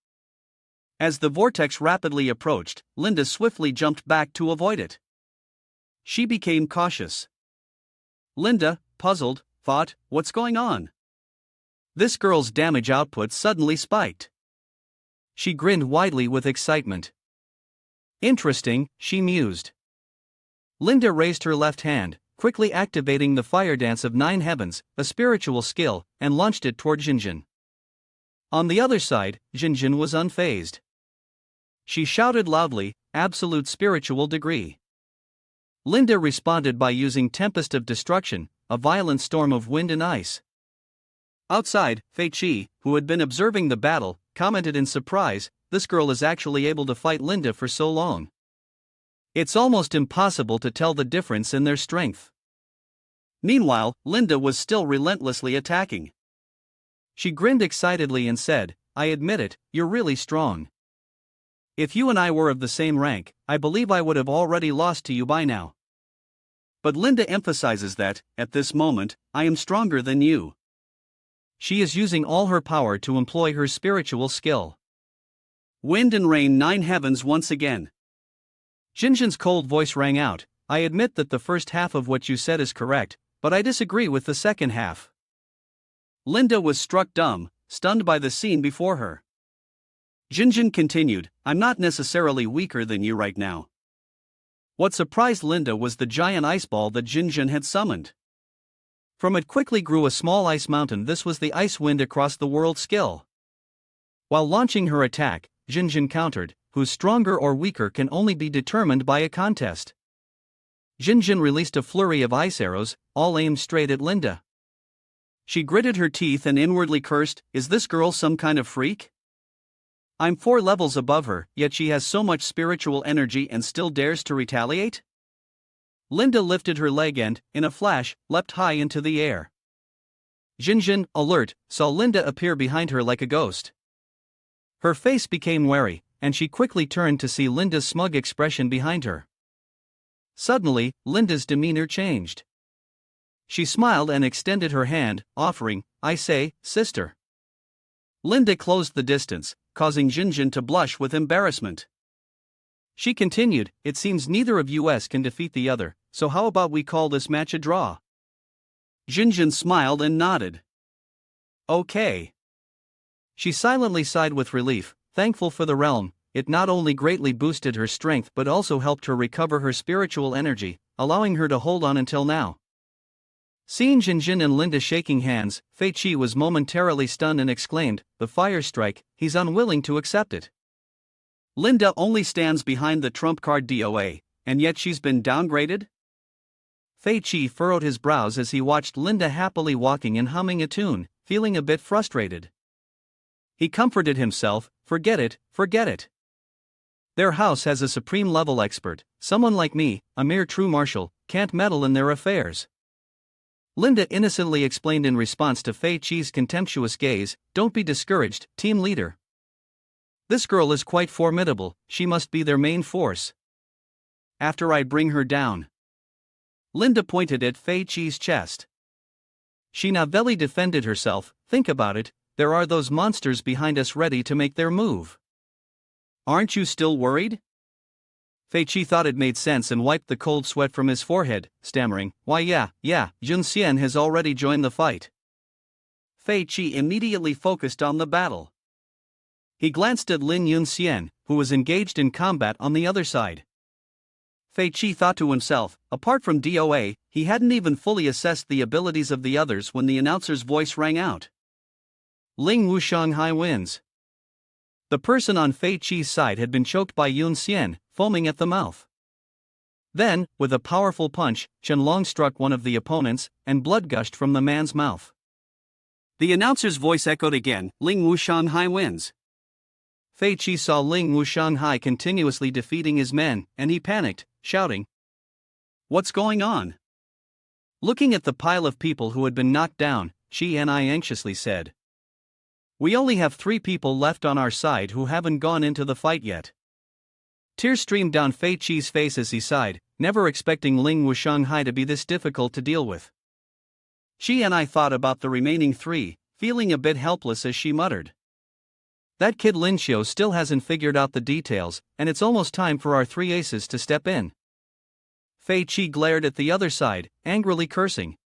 As the vortex rapidly approached, Linda swiftly jumped back to avoid it. She became cautious. Linda, puzzled, thought, "What's going on?" This girl's damage output suddenly spiked. She grinned widely with excitement. "Interesting," she mused. Linda raised her left hand, quickly activating the fire dance of 9 heavens, a spiritual skill, and launched it toward Jinjin. On the other side, Jinjin was unfazed. She shouted loudly, "Absolute spiritual degree." Linda responded by using Tempest of Destruction, a violent storm of wind and ice. Outside, Fei Qi, who had been observing the battle, commented in surprise, "This girl is actually able to fight Linda for so long. It's almost impossible to tell the difference in their strength." Meanwhile, Linda was still relentlessly attacking. She grinned excitedly and said, "I admit it, you're really strong. If you and I were of the same rank, I believe I would have already lost to you by now. But Linda emphasizes that, at this moment, I am stronger than you." She is using all her power to employ her spiritual skill. Wind and rain 9 heavens once again. Jinjin's cold voice rang out, "I admit that the first half of what you said is correct, but I disagree with the second half." Linda was struck dumb, stunned by the scene before her. Jinjin continued, "I'm not necessarily weaker than you right now." What surprised Linda was the giant ice ball that Jinjin had summoned. From it quickly grew a small ice mountain. This was the Ice Wind Across the World skill. While launching her attack, Jinjin countered, "Who's stronger or weaker can only be determined by a contest." Jinjin released a flurry of ice arrows, all aimed straight at Linda. She gritted her teeth and inwardly cursed, "Is this girl some kind of freak? I'm 4 levels above her, yet she has so much spiritual energy and still dares to retaliate?" Linda lifted her leg and, in a flash, leapt high into the air. Jinjin, alert, saw Linda appear behind her like a ghost. Her face became wary, and she quickly turned to see Linda's smug expression behind her. Suddenly, Linda's demeanor changed. She smiled and extended her hand, offering, "I say, sister." Linda closed the distance, causing Jinjin to blush with embarrassment. She continued, "It seems neither of us can defeat the other, so how about we call this match a draw?" Jinjin smiled and nodded. "Okay." She silently sighed with relief, thankful for the realm. It not only greatly boosted her strength but also helped her recover her spiritual energy, allowing her to hold on until now. Seeing Jinjin and Linda shaking hands, Fei Qi was momentarily stunned and exclaimed, "The fire strike, he's unwilling to accept it. Linda only stands behind the trump card DOA, and yet she's been downgraded?" Fei Qi furrowed his brows as he watched Linda happily walking and humming a tune, feeling a bit frustrated. He comforted himself, forget it. Their house has a supreme level expert, someone like me, a mere true martial, can't meddle in their affairs." Linda innocently explained in response to Fei Qi's contemptuous gaze, "Don't be discouraged, team leader. This girl is quite formidable, she must be their main force. After I bring her down." Linda pointed at Fei Qi's chest. She novelly defended herself, think about it, there are those monsters behind us ready to make their move. Aren't you still worried? Fei Qi thought it made sense and wiped the cold sweat from his forehead, stammering, "Why yeah, Yun Xian has already joined the fight." Fei Qi immediately focused on the battle. He glanced at Lin Yunxian, who was engaged in combat on the other side. Fei Qi thought to himself, apart from DOA, he hadn't even fully assessed the abilities of the others when the announcer's voice rang out. Ling Wuxianghai wins. The person on Fei Qi's side had been choked by Yun Xian, foaming at the mouth. Then, with a powerful punch, Qianlong struck one of the opponents, and blood gushed from the man's mouth. The announcer's voice echoed again, Ling Wuxianghai wins. Fei Qi saw Ling Wuxianghai continuously defeating his men, and he panicked, shouting, "What's going on?" Looking at the pile of people who had been knocked down, Qi and I anxiously said, "We only have 3 people left on our side who haven't gone into the fight yet." Tears streamed down Fei Qi's face as he sighed, never expecting Ling Wuxianghai to be this difficult to deal with. Qi and I thought about the remaining 3, feeling a bit helpless as she muttered, "That kid Lin Xiu still hasn't figured out the details, and it's almost time for our 3 aces to step in." Fei Qi glared at the other side, angrily cursing.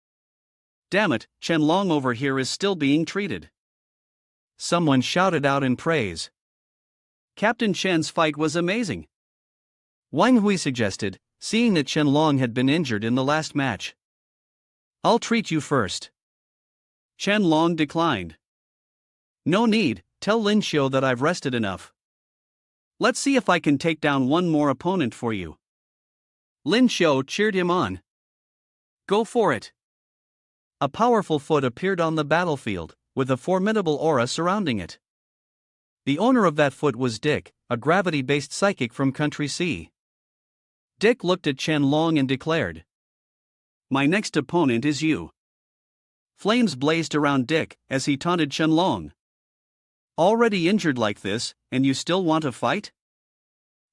"Damn it, Qianlong over here is still being treated." Someone shouted out in praise. "Captain Chen's fight was amazing," Wang Hui suggested, seeing that Qianlong had been injured in the last match. "I'll treat you first." Qianlong declined. "No need, tell Lin Xiu that I've rested enough." "Let's see if I can take down one more opponent for you." Lin Xiu cheered him on. "Go for it." A powerful foot appeared on the battlefield, with a formidable aura surrounding it. The owner of that foot was Dick, a gravity-based psychic from Country C. Dick looked at Qianlong and declared, "My next opponent is you." Flames blazed around Dick as he taunted Qianlong. "Already injured like this, and you still want to fight?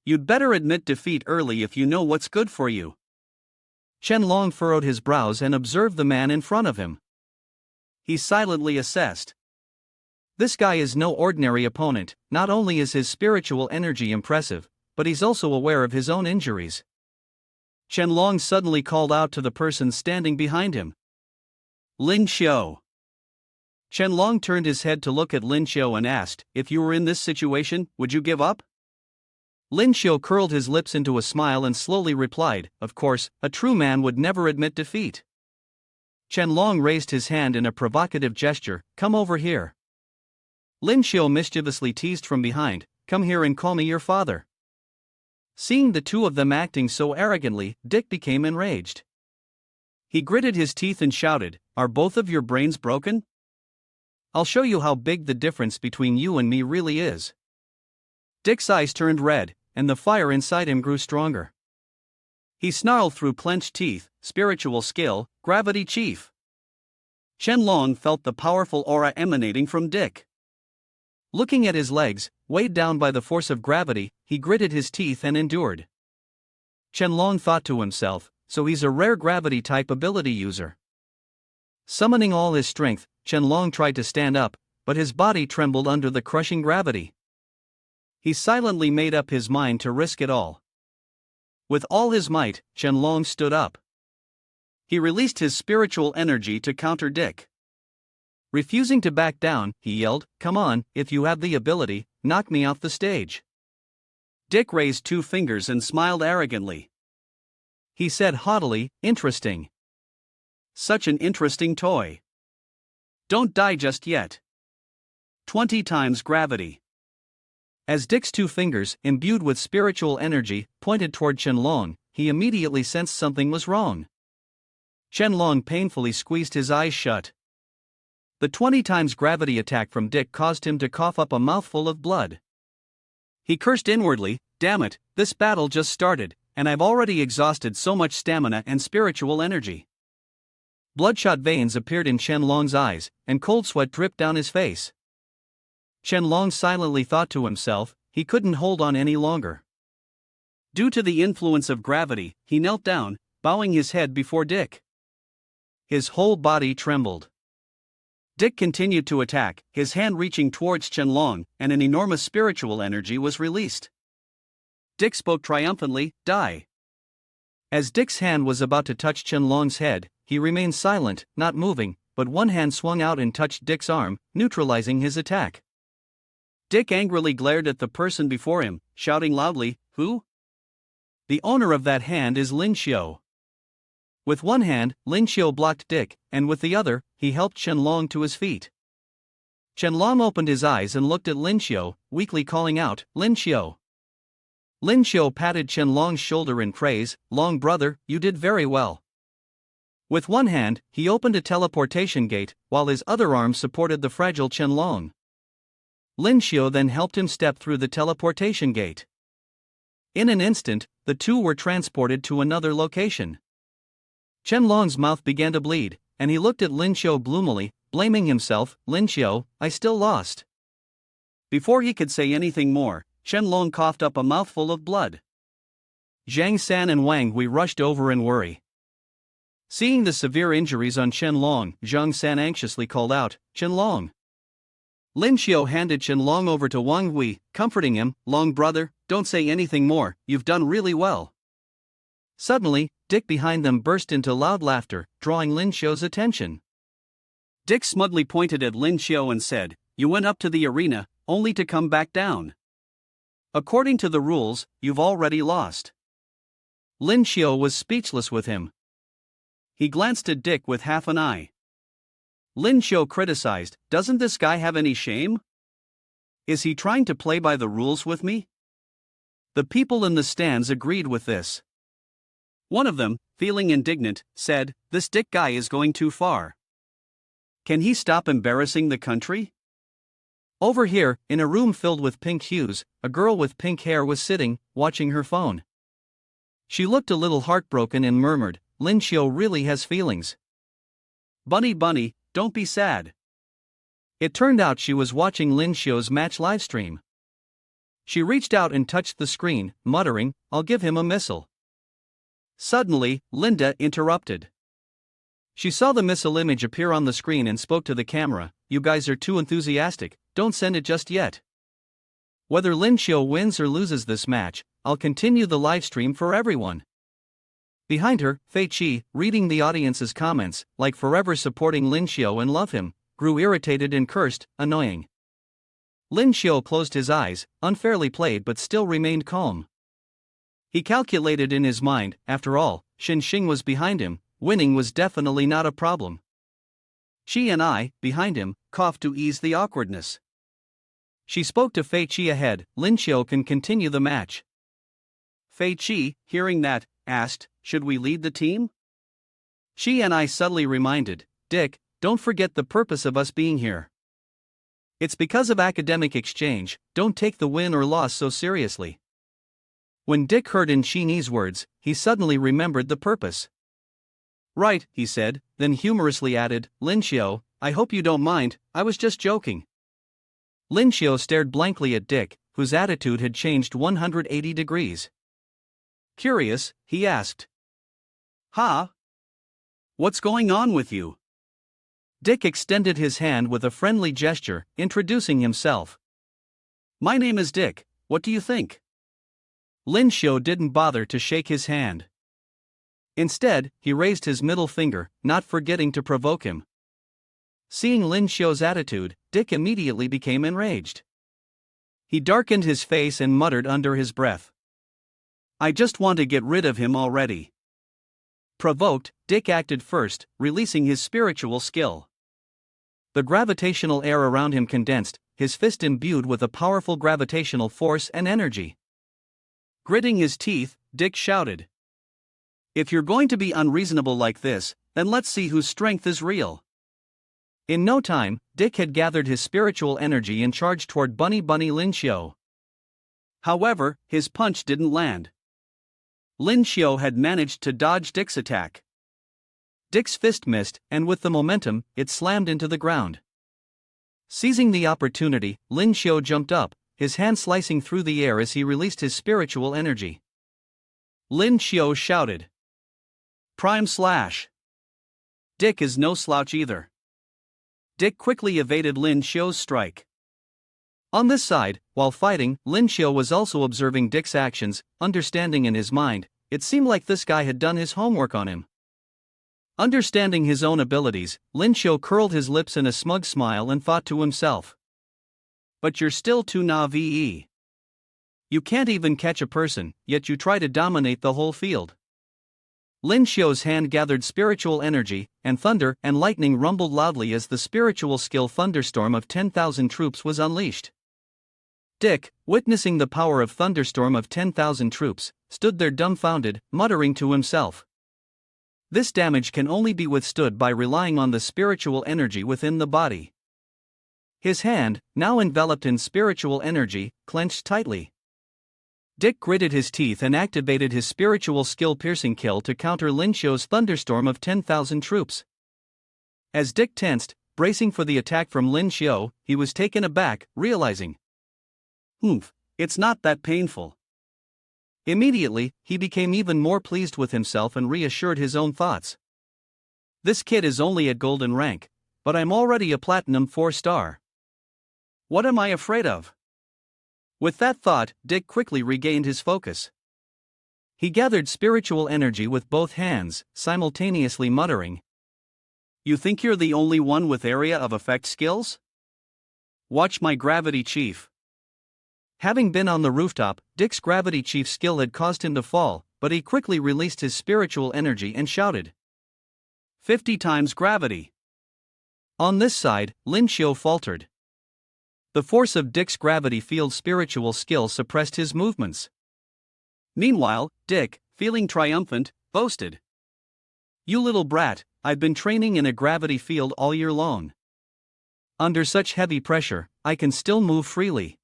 You'd better admit defeat early if you know what's good for you." Qianlong furrowed his brows and observed the man in front of him. He silently assessed. This guy is no ordinary opponent. Not only is his spiritual energy impressive, but he's also aware of his own injuries. Qianlong suddenly called out to the person standing behind him, "Lin Xiu." Qianlong turned his head to look at Lin Xiu and asked, "If you were in this situation, would you give up?" Lin Xiu curled his lips into a smile and slowly replied, "Of course, a true man would never admit defeat." Qianlong raised his hand in a provocative gesture, "Come over here." Lin Xiu mischievously teased from behind, "Come here and call me your father." Seeing the two of them acting so arrogantly, Dick became enraged. He gritted his teeth and shouted, "Are both of your brains broken? I'll show you how big the difference between you and me really is." Dick's eyes turned red, and the fire inside him grew stronger. He snarled through clenched teeth, "Spiritual skill, Gravity Chief." Qianlong felt the powerful aura emanating from Dick. Looking at his legs, weighed down by the force of gravity, he gritted his teeth and endured. Qianlong thought to himself, so he's a rare gravity-type ability user. Summoning all his strength, Qianlong tried to stand up, but his body trembled under the crushing gravity. He silently made up his mind to risk it all. With all his might, Qianlong stood up. He released his spiritual energy to counter Dick. Refusing to back down, he yelled, "Come on, if you have the ability, knock me off the stage." Dick raised 2 fingers and smiled arrogantly. He said haughtily, "Interesting. Such an interesting toy. Don't die just yet." 20 times gravity. As Dick's 2 fingers, imbued with spiritual energy, pointed toward Qianlong, he immediately sensed something was wrong. Qianlong painfully squeezed his eyes shut. The 20 times gravity attack from Dick caused him to cough up a mouthful of blood. He cursed inwardly, "Damn it, this battle just started, and I've already exhausted so much stamina and spiritual energy." Bloodshot veins appeared in Qianlong's eyes, and cold sweat dripped down his face. Qianlong silently thought to himself, he couldn't hold on any longer. Due to the influence of gravity, he knelt down, bowing his head before Dick. His whole body trembled. Dick continued to attack, his hand reaching towards Qianlong, and an enormous spiritual energy was released. Dick spoke triumphantly, "Die." As Dick's hand was about to touch Qianlong's head, he remained silent, not moving, but one hand swung out and touched Dick's arm, neutralizing his attack. Dick angrily glared at the person before him, shouting loudly, "Who?" "The owner of that hand is Lin Xiu." With one hand, Lin Xiu blocked Dick, and with the other, he helped Qianlong to his feet. Qianlong opened his eyes and looked at Lin Xiu, weakly calling out, "Lin Xiu." Lin Xiu patted Qianlong's shoulder in praise, "Long brother, you did very well." With one hand, he opened a teleportation gate, while his other arm supported the fragile Qianlong. Lin Xiu then helped him step through the teleportation gate. In an instant, the two were transported to another location. Qianlong's mouth began to bleed, and he looked at Lin Xiu gloomily, blaming himself. "Lin Xiu, I still lost." Before he could say anything more, Qianlong coughed up a mouthful of blood. Zhang San and Wang Hui rushed over in worry. Seeing the severe injuries on Qianlong, Zhang San anxiously called out, "Qianlong." Lin Xiu handed Qianlong over to Wang Hui, comforting him, "Long brother, don't say anything more, you've done really well." Suddenly, Dick behind them burst into loud laughter, drawing Lin Xiu's attention. Dick smugly pointed at Lin Xiu and said, "You went up to the arena, only to come back down. According to the rules, you've already lost." Lin Xiu was speechless with him. He glanced at Dick with half an eye. Lin Xiu criticized, "Doesn't this guy have any shame? Is he trying to play by the rules with me?" The people in the stands agreed with this. One of them, feeling indignant, said, "This Dick guy is going too far. Can he stop embarrassing the country?" Over here, in a room filled with pink hues, a girl with pink hair was sitting, watching her phone. She looked a little heartbroken and murmured, "Lin Xiu really has feelings. Bunny bunny, don't be sad." It turned out she was watching Lin Xiu's match livestream. She reached out and touched the screen, muttering, "I'll give him a missile." Suddenly, Linda interrupted. She saw the missile image appear on the screen and spoke to the camera, "You guys are too enthusiastic, don't send it just yet. Whether Lin Xiu wins or loses this match, I'll continue the livestream for everyone." Behind her, Fei Qi, reading the audience's comments, like forever supporting Lin Xiu and love him, grew irritated and cursed, "Annoying." Lin Xiu closed his eyes, unfairly played but still remained calm. He calculated in his mind, after all, Xin Xing was behind him, winning was definitely not a problem. Qi and I, behind him, coughed to ease the awkwardness. She spoke to Fei Qi ahead, "Lin Xiu can continue the match." Fei Qi, hearing that, asked, "Should we lead the team?" Qi and I subtly reminded, "Dick, don't forget the purpose of us being here. It's because of academic exchange, don't take the win or loss so seriously." When Dick heard in Qini's words, he suddenly remembered the purpose. "Right," he said, then humorously added, "Lin Xiu, I hope you don't mind, I was just joking." Lin Xiu stared blankly at Dick, whose attitude had changed 180 degrees. Curious, he asked, "Huh? What's going on with you?" Dick extended his hand with a friendly gesture, introducing himself. "My name is Dick, what do you think?" Lin Xiu didn't bother to shake his hand. Instead, he raised his middle finger, not forgetting to provoke him. Seeing Lin Xiu's attitude, Dick immediately became enraged. He darkened his face and muttered under his breath, "I just want to get rid of him already." Provoked, Dick acted first, releasing his spiritual skill. The gravitational air around him condensed, his fist imbued with a powerful gravitational force and energy. Gritting his teeth, Dick shouted, "If you're going to be unreasonable like this, then let's see whose strength is real." In no time, Dick had gathered his spiritual energy and charged toward Bunny Lin Xiu. However, his punch didn't land. Lin Xiu had managed to dodge Dick's attack. Dick's fist missed, and with the momentum, it slammed into the ground. Seizing the opportunity, Lin Xiu jumped up, his hand slicing through the air as he released his spiritual energy. Lin Xiu shouted, "Prime Slash!" Dick is no slouch either. Dick quickly evaded Lin Xiu's strike. On this side, while fighting, Lin Xiu was also observing Dick's actions, understanding in his mind, it seemed like this guy had done his homework on him. Understanding his own abilities, Lin Xiu curled his lips in a smug smile and thought to himself. But you're still too naive. You can't even catch a person, yet you try to dominate the whole field. Lin Xiu's hand gathered spiritual energy, and thunder and lightning rumbled loudly as the spiritual skill thunderstorm of 10,000 troops was unleashed. Dick, witnessing the power of thunderstorm of 10,000 troops, stood there dumbfounded, muttering to himself. This damage can only be withstood by relying on the spiritual energy within the body. His hand, now enveloped in spiritual energy, clenched tightly. Dick gritted his teeth and activated his spiritual skill piercing kill to counter Lin Xiu's thunderstorm of 10,000 troops. As Dick tensed, bracing for the attack from Lin Xiu, he was taken aback, realizing, it's not that painful. Immediately, he became even more pleased with himself and reassured his own thoughts. This kid is only at golden rank, but I'm already a platinum 4-star. What am I afraid of? With that thought, Dick quickly regained his focus. He gathered spiritual energy with both hands, simultaneously muttering, "You think you're the only one with area of effect skills? Watch my gravity chief." Having been on the rooftop, Dick's gravity chief skill had caused him to fall, but he quickly released his spiritual energy and shouted, 50 times gravity. On this side, Lin Xiu faltered. The force of Dick's gravity field spiritual skill suppressed his movements. Meanwhile, Dick, feeling triumphant, boasted, "You little brat, I've been training in a gravity field all year long. Under such heavy pressure, I can still move freely."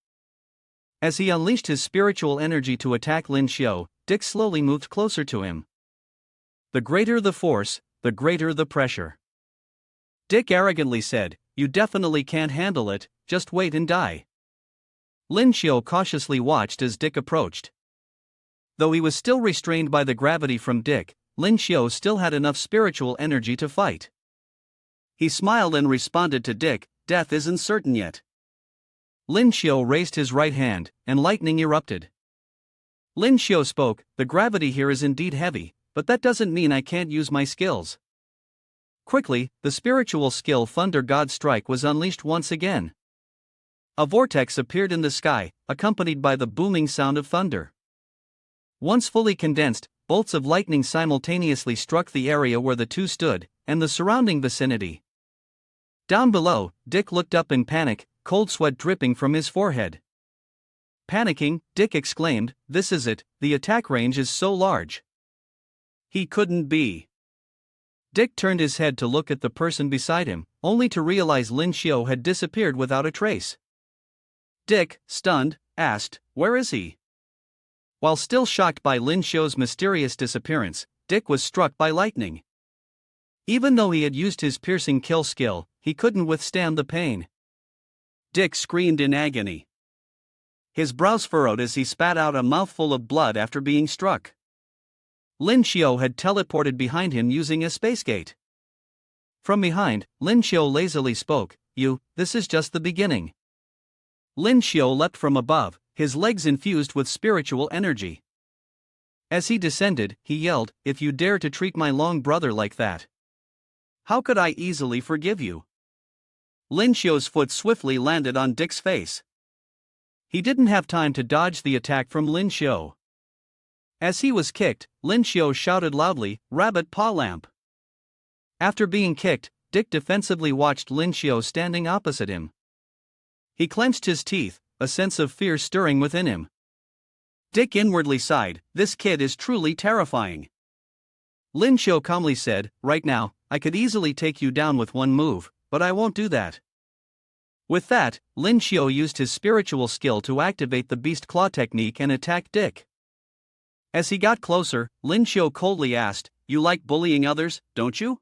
As he unleashed his spiritual energy to attack Lin Xiu, Dick slowly moved closer to him. The greater the force, the greater the pressure. Dick arrogantly said, "You definitely can't handle it, just wait and die." Lin Xiu cautiously watched as Dick approached. Though he was still restrained by the gravity from Dick, Lin Xiu still had enough spiritual energy to fight. He smiled and responded to Dick, "Death isn't certain yet." Lin Xiu raised his right hand, and lightning erupted. Lin Xiu spoke, "The gravity here is indeed heavy, but that doesn't mean I can't use my skills." Quickly, the spiritual skill Thunder God Strike was unleashed once again. A vortex appeared in the sky, accompanied by the booming sound of thunder. Once fully condensed, bolts of lightning simultaneously struck the area where the two stood, and the surrounding vicinity. Down below, Dick looked up in panic, cold sweat dripping from his forehead. Panicking, Dick exclaimed, "This is it, the attack range is so large." He couldn't be. Dick turned his head to look at the person beside him, only to realize Lin Xiu had disappeared without a trace. Dick, stunned, asked, "Where is he?" While still shocked by Lin Xiu's mysterious disappearance, Dick was struck by lightning. Even though he had used his piercing kill skill, he couldn't withstand the pain. Dick screamed in agony. His brows furrowed as he spat out a mouthful of blood after being struck. Lin Xiu had teleported behind him using a space gate. From behind, Lin Xiu lazily spoke, "This is just the beginning." Lin Xiu leapt from above, his legs infused with spiritual energy. As he descended, he yelled, "If you dare to treat my long brother like that, how could I easily forgive you?" Lin Xiu's foot swiftly landed on Dick's face. He didn't have time to dodge the attack from Lin Xiu. As he was kicked, Lin Xiu shouted loudly, "Rabbit paw lamp." After being kicked, Dick defensively watched Lin Xiu standing opposite him. He clenched his teeth, a sense of fear stirring within him. Dick inwardly sighed, "This kid is truly terrifying." Lin Xiu calmly said, "Right now, I could easily take you down with one move, but I won't do that." With that, Lin Xiu used his spiritual skill to activate the Beast Claw technique and attack Dick. As he got closer, Lin Xiu coldly asked, "You like bullying others, don't you?"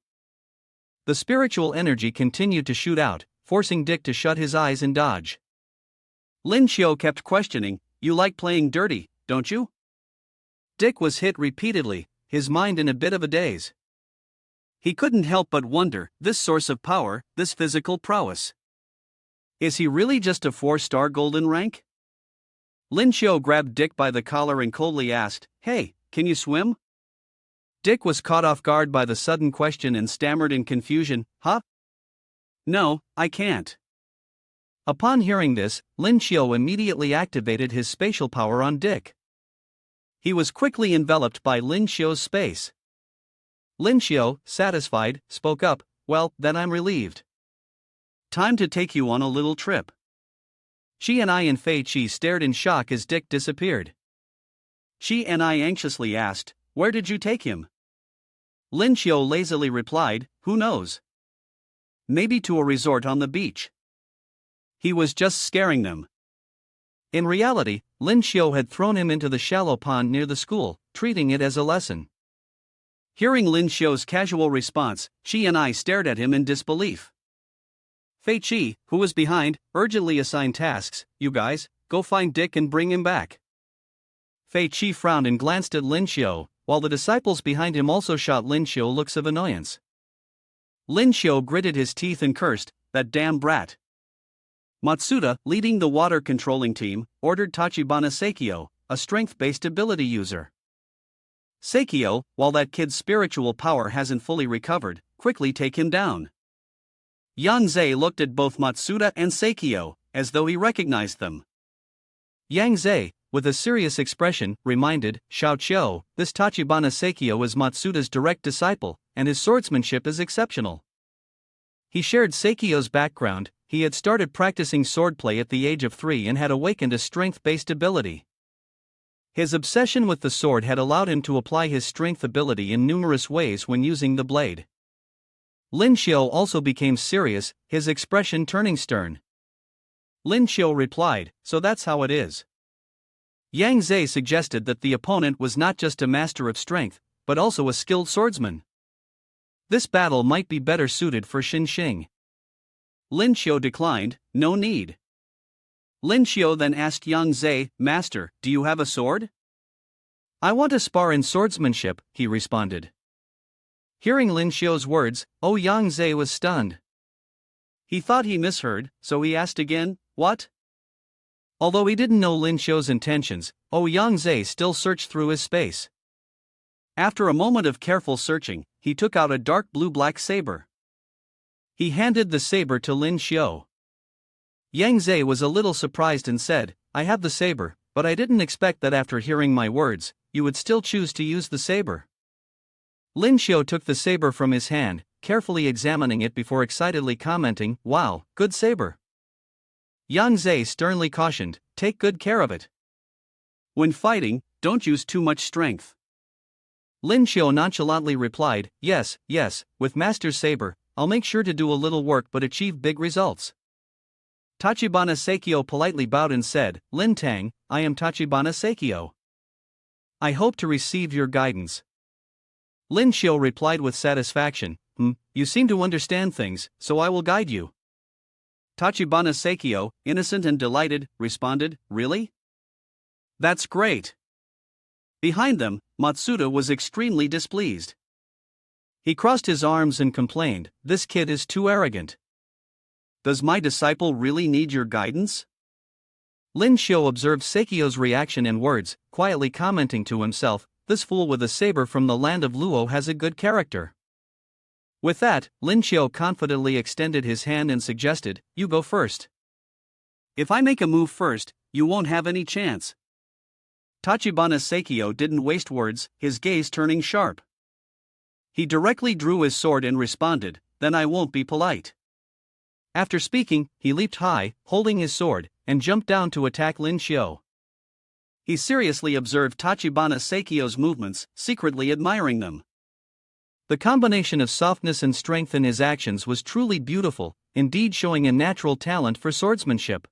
The spiritual energy continued to shoot out, forcing Dick to shut his eyes and dodge. Lin Xiu kept questioning, "You like playing dirty, don't you?" Dick was hit repeatedly, his mind in a bit of a daze. He couldn't help but wonder, this source of power, this physical prowess. Is he really just a 4-star golden rank? Lin Xiu grabbed Dick by the collar and coldly asked, "Hey, can you swim?" Dick was caught off guard by the sudden question and stammered in confusion, "Huh? No, I can't." Upon hearing this, Lin Xiu immediately activated his spatial power on Dick. He was quickly enveloped by Lin Xiu's space. Lin Xiu, satisfied, spoke up, "Well, then I'm relieved. Time to take you on a little trip." She and I and Fei Qi stared in shock as Dick disappeared. She and I anxiously asked, "Where did you take him?" Lin Xiu lazily replied, "Who knows? Maybe to a resort on the beach." He was just scaring them. In reality, Lin Xiu had thrown him into the shallow pond near the school, treating it as a lesson. Hearing Lin Xiu's casual response, she and I stared at him in disbelief. Fei Qi, who was behind, urgently assigned tasks. "You guys, go find Dick and bring him back." Fei Qi frowned and glanced at Lin Xiu, while the disciples behind him also shot Lin Xiu looks of annoyance. Lin Xiu gritted his teeth and cursed, "That damn brat." Matsuda, leading the water controlling team, ordered Tachibana Seikyo, a strength-based ability user. "Seikyo, while that kid's spiritual power hasn't fully recovered, quickly take him down." Yang Zhe looked at both Matsuda and Seikyo, as though he recognized them. Yang Zhe, with a serious expression, reminded Xiao Qiu, "This Tachibana Seikyo is Matsuda's direct disciple, and his swordsmanship is exceptional." He shared Seikyo's background. He had started practicing swordplay at the age of 3 and had awakened a strength-based ability. His obsession with the sword had allowed him to apply his strength ability in numerous ways when using the blade. Lin Xiu also became serious, his expression turning stern. Lin Xiu replied, "So that's how it is." Yang Zhe suggested that the opponent was not just a master of strength, but also a skilled swordsman. This battle might be better suited for Xin Xing. Lin Xiu declined, "No need." Lin Xiu then asked Yang Zhe, "Master, do you have a sword?" "I want to spar in swordsmanship," he responded. Hearing Lin Xiu's words, Yang Zhe was stunned. He thought he misheard, so he asked again, "What?" Although he didn't know Lin Xiu's intentions, Yang Zhe still searched through his space. After a moment of careful searching, he took out a dark blue-black saber. He handed the saber to Lin Xiu. Yang Zhe was a little surprised and said, "I have the saber, but I didn't expect that after hearing my words, you would still choose to use the saber." Lin Xiu took the saber from his hand, carefully examining it before excitedly commenting, "Wow, good saber." Yang Zhe sternly cautioned, "Take good care of it. When fighting, don't use too much strength." Lin Xiu nonchalantly replied, Yes, with Master's saber, I'll make sure to do a little work but achieve big results." Tachibana Seikyo politely bowed and said, "Lin Tang, I am Tachibana Seikyo. I hope to receive your guidance." Lin Xiu replied with satisfaction, You seem to understand things, so I will guide you." Tachibana Seikyo, innocent and delighted, responded, "Really? That's great." Behind them, Matsuda was extremely displeased. He crossed his arms and complained, "This kid is too arrogant. Does my disciple really need your guidance?" Lin Xiu observed Seikyo's reaction and words, quietly commenting to himself, "This fool with a saber from the land of Luo has a good character." With that, Lin Xiu confidently extended his hand and suggested, "You go first. If I make a move first, you won't have any chance." Tachibana Seikyo didn't waste words, his gaze turning sharp. He directly drew his sword and responded, "Then I won't be polite." After speaking, he leaped high, holding his sword, and jumped down to attack Lin Xiu. He seriously observed Tachibana Seikyo's movements, secretly admiring them. The combination of softness and strength in his actions was truly beautiful, indeed showing a natural talent for swordsmanship.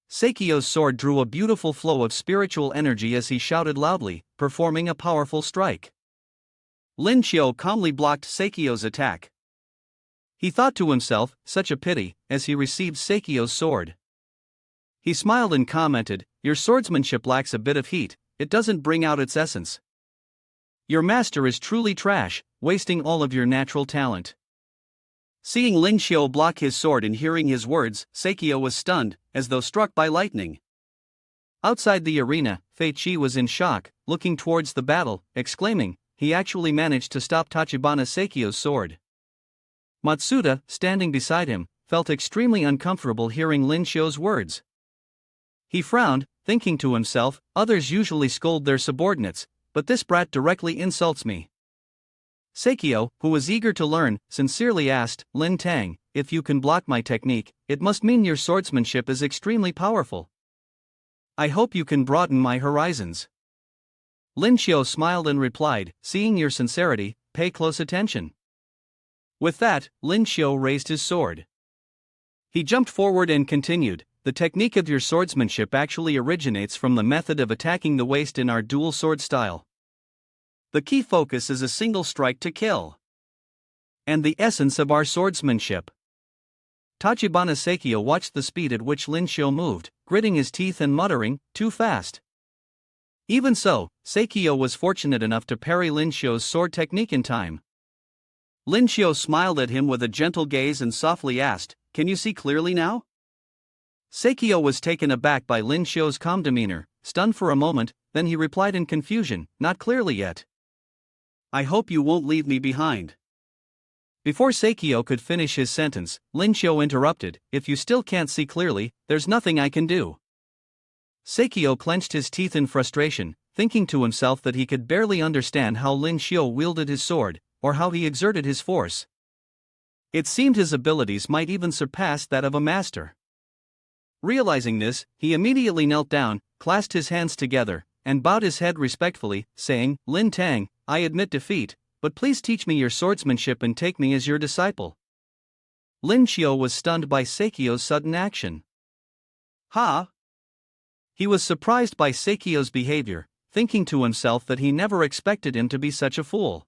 Seikyo's sword drew a beautiful flow of spiritual energy as he shouted loudly, performing a powerful strike. Lin Xiu calmly blocked Seikyo's attack. He thought to himself, "Such a pity," as he received Seikyo's sword. He smiled and commented, "Your swordsmanship lacks a bit of heat, it doesn't bring out its essence. Your master is truly trash, wasting all of your natural talent. Seeing Lin Xiao block his sword and hearing his words, Sakio was stunned, as though struck by lightning. Outside the arena, Fei Qi was in shock, looking towards the battle, exclaiming, he actually managed to stop Tachibana Sakio's sword. Matsuda, standing beside him, felt extremely uncomfortable hearing Lin Xiao's words. He frowned, thinking to himself, others usually scold their subordinates, but this brat directly insults me. Sakio, who was eager to learn, sincerely asked, Lin Tang, if you can block my technique, it must mean your swordsmanship is extremely powerful. I hope you can broaden my horizons. Lin Xiao smiled and replied, seeing your sincerity, pay close attention. With that, Lin Xiao raised his sword. He jumped forward and continued, the technique of your swordsmanship actually originates from the method of attacking the waist in our dual sword style. The key focus is a single strike to kill. And the essence of our swordsmanship. Tachibana Sakio watched the speed at which Lin Xiao moved, gritting his teeth and muttering, too fast. Even so, Sakio was fortunate enough to parry Lin Xiao's sword technique in time. Lin Xiao smiled at him with a gentle gaze and softly asked, can you see clearly now? Sakio was taken aback by Lin Xiao's calm demeanor, stunned for a moment, then he replied in confusion, not clearly yet. I hope you won't leave me behind. Before Sakio could finish his sentence, Lin Xiao interrupted, if you still can't see clearly, there's nothing I can do. Sakio clenched his teeth in frustration, thinking to himself that he could barely understand how Lin Xiao wielded his sword, or how he exerted his force. It seemed his abilities might even surpass that of a master. Realizing this, he immediately knelt down, clasped his hands together, and bowed his head respectfully, saying, Lin Tang, I admit defeat, but please teach me your swordsmanship and take me as your disciple. Lin Xiao was stunned by Sakio's sudden action. Ha! He was surprised by Sakio's behavior, thinking to himself that he never expected him to be such a fool.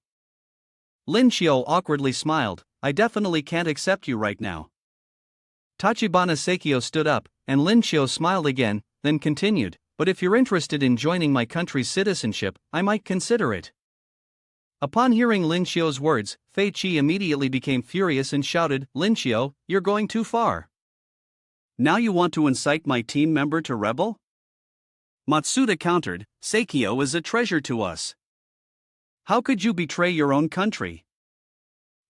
Lin Xiao awkwardly smiled, I definitely can't accept you right now. Tachibana Sakio stood up, and Lin Xiao smiled again, then continued, but if you're interested in joining my country's citizenship, I might consider it. Upon hearing Lin Xiao's words, Fei Qi immediately became furious and shouted, Lin Xiao, you're going too far. Now you want to incite my team member to rebel? Matsuda countered, Sakio is a treasure to us. How could you betray your own country?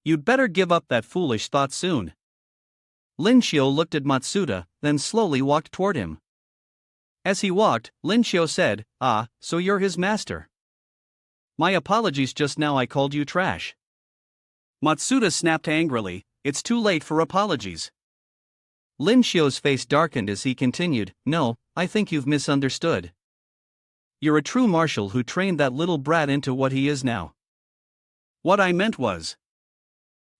You'd better give up that foolish thought soon. Lin Xiao looked at Matsuda, then slowly walked toward him. As he walked, Lin Xiao said, ah, so you're his master. My apologies, just now I called you trash. Matsuda snapped angrily, it's too late for apologies. Lin Xiao's face darkened as he continued, no, I think you've misunderstood. You're a true marshal who trained that little brat into what he is now. What I meant was.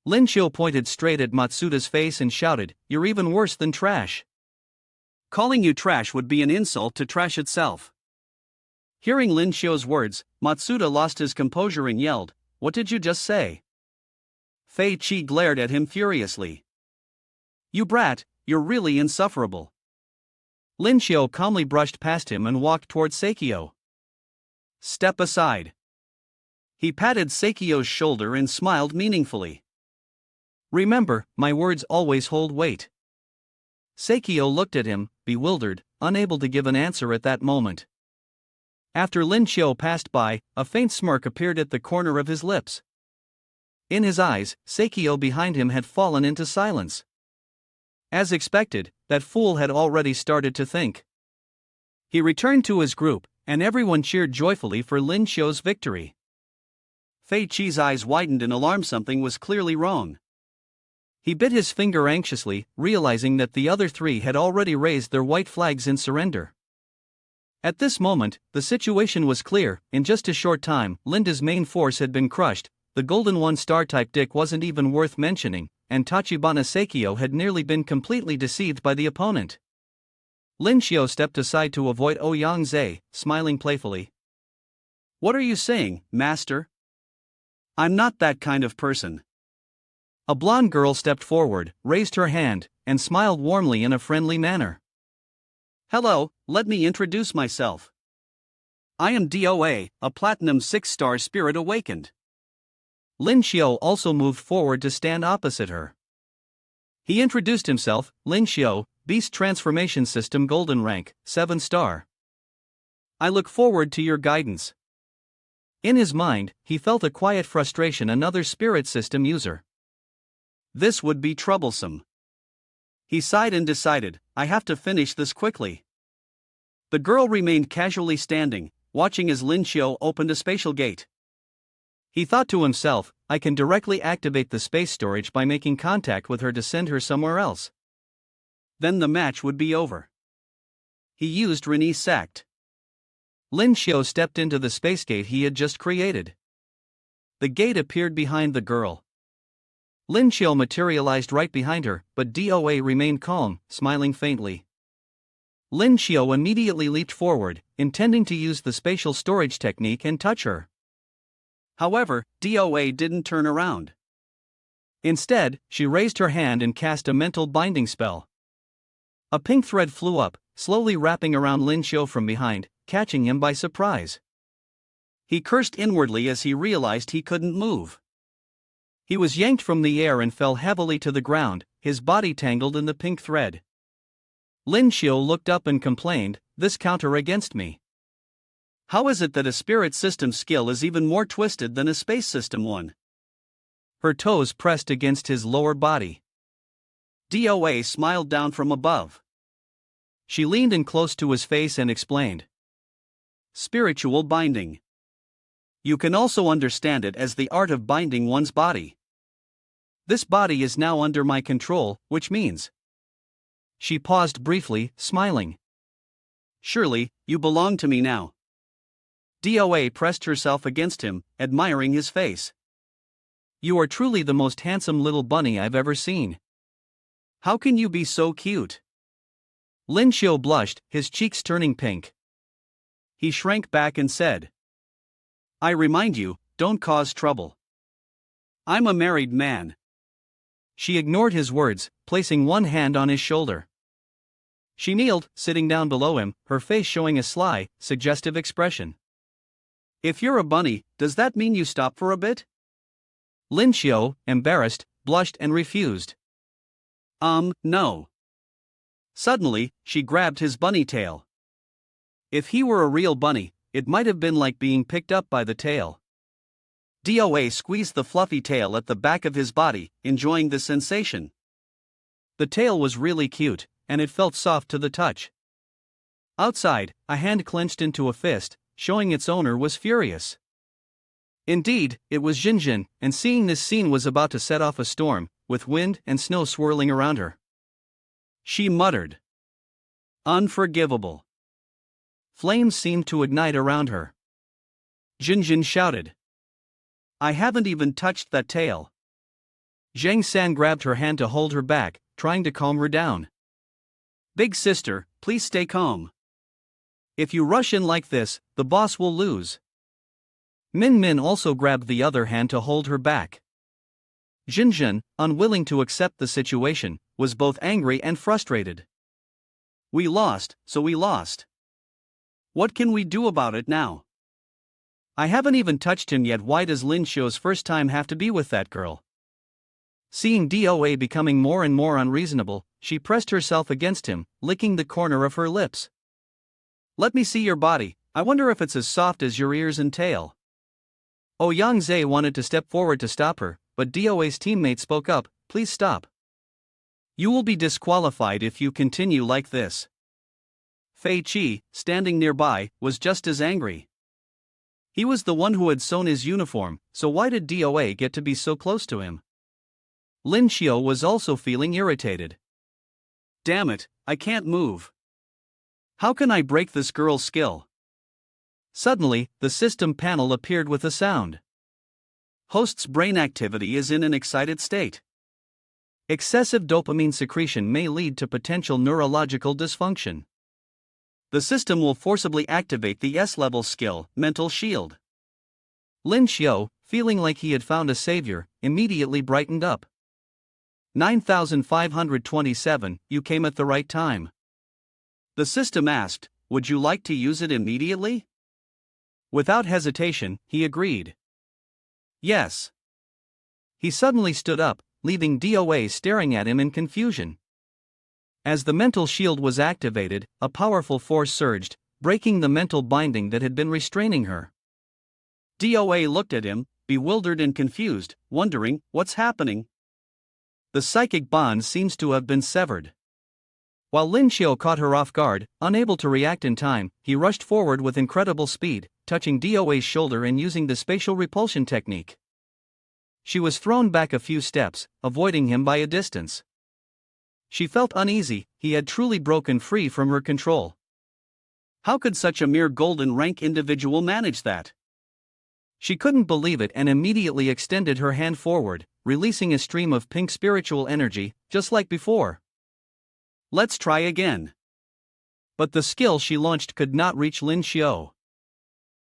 Lin Xiao pointed straight at Matsuda's face and shouted, you're even worse than trash. Calling you trash would be an insult to trash itself. Hearing Lin Xiao's words, Matsuda lost his composure and yelled, what did you just say? Fei Qi glared at him furiously. You brat, you're really insufferable. Lin Xiao calmly brushed past him and walked toward Sakio. Step aside. He patted Sakio's shoulder and smiled meaningfully. Remember, my words always hold weight. Sakio looked at him, bewildered, unable to give an answer at that moment. After Lin Xiao passed by, a faint smirk appeared at the corner of his lips. In his eyes, Sakio behind him had fallen into silence. As expected, that fool had already started to think. He returned to his group, and everyone cheered joyfully for Lin Xiao's victory. Fei Qi's eyes widened in alarm, something was clearly wrong. He bit his finger anxiously, realizing that the other three had already raised their white flags in surrender. At this moment, the situation was clear. In just a short time, Linda's main force had been crushed, the Golden One-star type Dick wasn't even worth mentioning, and Tachibana Sakio had nearly been completely deceived by the opponent. Lin Xiao stepped aside to avoid Ouyang Zhe, smiling playfully. What are you saying, master? I'm not that kind of person. A blonde girl stepped forward, raised her hand, and smiled warmly in a friendly manner. Hello, let me introduce myself. I am DOA, a Platinum 6-star Spirit Awakened. Lin Xiao also moved forward to stand opposite her. He introduced himself, Lin Xiao, Beast Transformation System Golden Rank, 7 star. I look forward to your guidance. In his mind, he felt a quiet frustration, another spirit system user. This would be troublesome. He sighed and decided, I have to finish this quickly. The girl remained casually standing, watching as Lin Xiao opened a spatial gate. He thought to himself, I can directly activate the space storage by making contact with her to send her somewhere else. Then the match would be over. He used Renee's Sact. Lin Xiao stepped into the space gate he had just created. The gate appeared behind the girl. Lin Xiao materialized right behind her, but DOA remained calm, smiling faintly. Lin Xiao immediately leaped forward, intending to use the spatial storage technique and touch her. However, DOA didn't turn around. Instead, she raised her hand and cast a mental binding spell. A pink thread flew up, slowly wrapping around Lin Xiao from behind, catching him by surprise. He cursed inwardly as he realized he couldn't move. He was yanked from the air and fell heavily to the ground, his body tangled in the pink thread. Lin Xiao looked up and complained, "This counter against me. How is it that a spirit system skill is even more twisted than a space system one?" Her toes pressed against his lower body. DOA smiled down from above. She leaned in close to his face and explained. Spiritual binding. You can also understand it as the art of binding one's body. This body is now under my control, which means. She paused briefly, smiling. Surely, you belong to me now. DOA pressed herself against him, admiring his face. You are truly the most handsome little bunny I've ever seen. How can you be so cute? Lin Xiao blushed, his cheeks turning pink. He shrank back and said, I remind you, don't cause trouble. I'm a married man. She ignored his words, placing one hand on his shoulder. She kneeled, sitting down below him, her face showing a sly, suggestive expression. If you're a bunny, does that mean you stop for a bit? Lin Xiao, embarrassed, blushed and refused. No. Suddenly, she grabbed his bunny tail. If he were a real bunny, it might have been like being picked up by the tail. DOA squeezed the fluffy tail at the back of his body, enjoying the sensation. The tail was really cute, and it felt soft to the touch. Outside, a hand clenched into a fist, showing its owner was furious. Indeed, it was Jinjin, and seeing this scene was about to set off a storm, with wind and snow swirling around her. She muttered. Unforgivable. Flames seemed to ignite around her. Jinjin shouted. I haven't even touched that tail. Zhang San grabbed her hand to hold her back, trying to calm her down. Big sister, please stay calm. If you rush in like this, the boss will lose. Min Min also grabbed the other hand to hold her back. Jinjin, unwilling to accept the situation, was both angry and frustrated. We lost, so we lost. What can we do about it now? I haven't even touched him yet. Why does Lin Xiao's first time have to be with that girl? Seeing DOA becoming more and more unreasonable, she pressed herself against him, licking the corner of her lips. Let me see your body, I wonder if it's as soft as your ears and tail. Ouyang Zhe wanted to step forward to stop her, but DOA's teammate spoke up, please stop. You will be disqualified if you continue like this. Fei Qi, standing nearby, was just as angry. He was the one who had sewn his uniform, so why did DOA get to be so close to him? Lin Xiao was also feeling irritated. Damn it, I can't move. How can I break this girl's skill? Suddenly, the system panel appeared with a sound. Host's brain activity is in an excited state. Excessive dopamine secretion may lead to potential neurological dysfunction. The system will forcibly activate the S-level skill, Mental Shield. Lin Xiao, feeling like he had found a savior, immediately brightened up. 9527, you came at the right time. The system asked, would you like to use it immediately? Without hesitation, he agreed. Yes. He suddenly stood up, leaving DOA staring at him in confusion. As the mental shield was activated, a powerful force surged, breaking the mental binding that had been restraining her. DOA looked at him, bewildered and confused, wondering, what's happening? The psychic bond seems to have been severed. While Lin Xiao caught her off guard, unable to react in time, he rushed forward with incredible speed, touching DOA's shoulder and using the spatial repulsion technique. She was thrown back a few steps, avoiding him by a distance. She felt uneasy, he had truly broken free from her control. How could such a mere golden rank individual manage that? She couldn't believe it and immediately extended her hand forward, releasing a stream of pink spiritual energy, just like before. Let's try again. But the skill she launched could not reach Lin Xiao.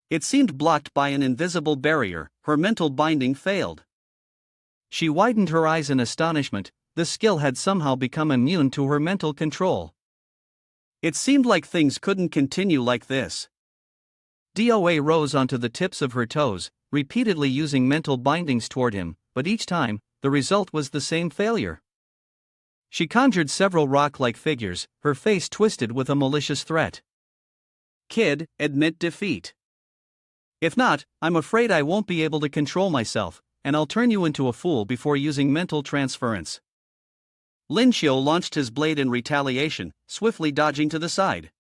It seemed blocked by an invisible barrier, her mental binding failed. She widened her eyes in astonishment, the skill had somehow become immune to her mental control. It seemed like things couldn't continue like this. DOA rose onto the tips of her toes, repeatedly using mental bindings toward him, but each time, the result was the same failure. She conjured several rock-like figures, her face twisted with a malicious threat. Kid, admit defeat. If not, I'm afraid I won't be able to control myself, and I'll turn you into a fool before using mental transference. Lin Xiao launched his blade in retaliation, swiftly dodging to the side.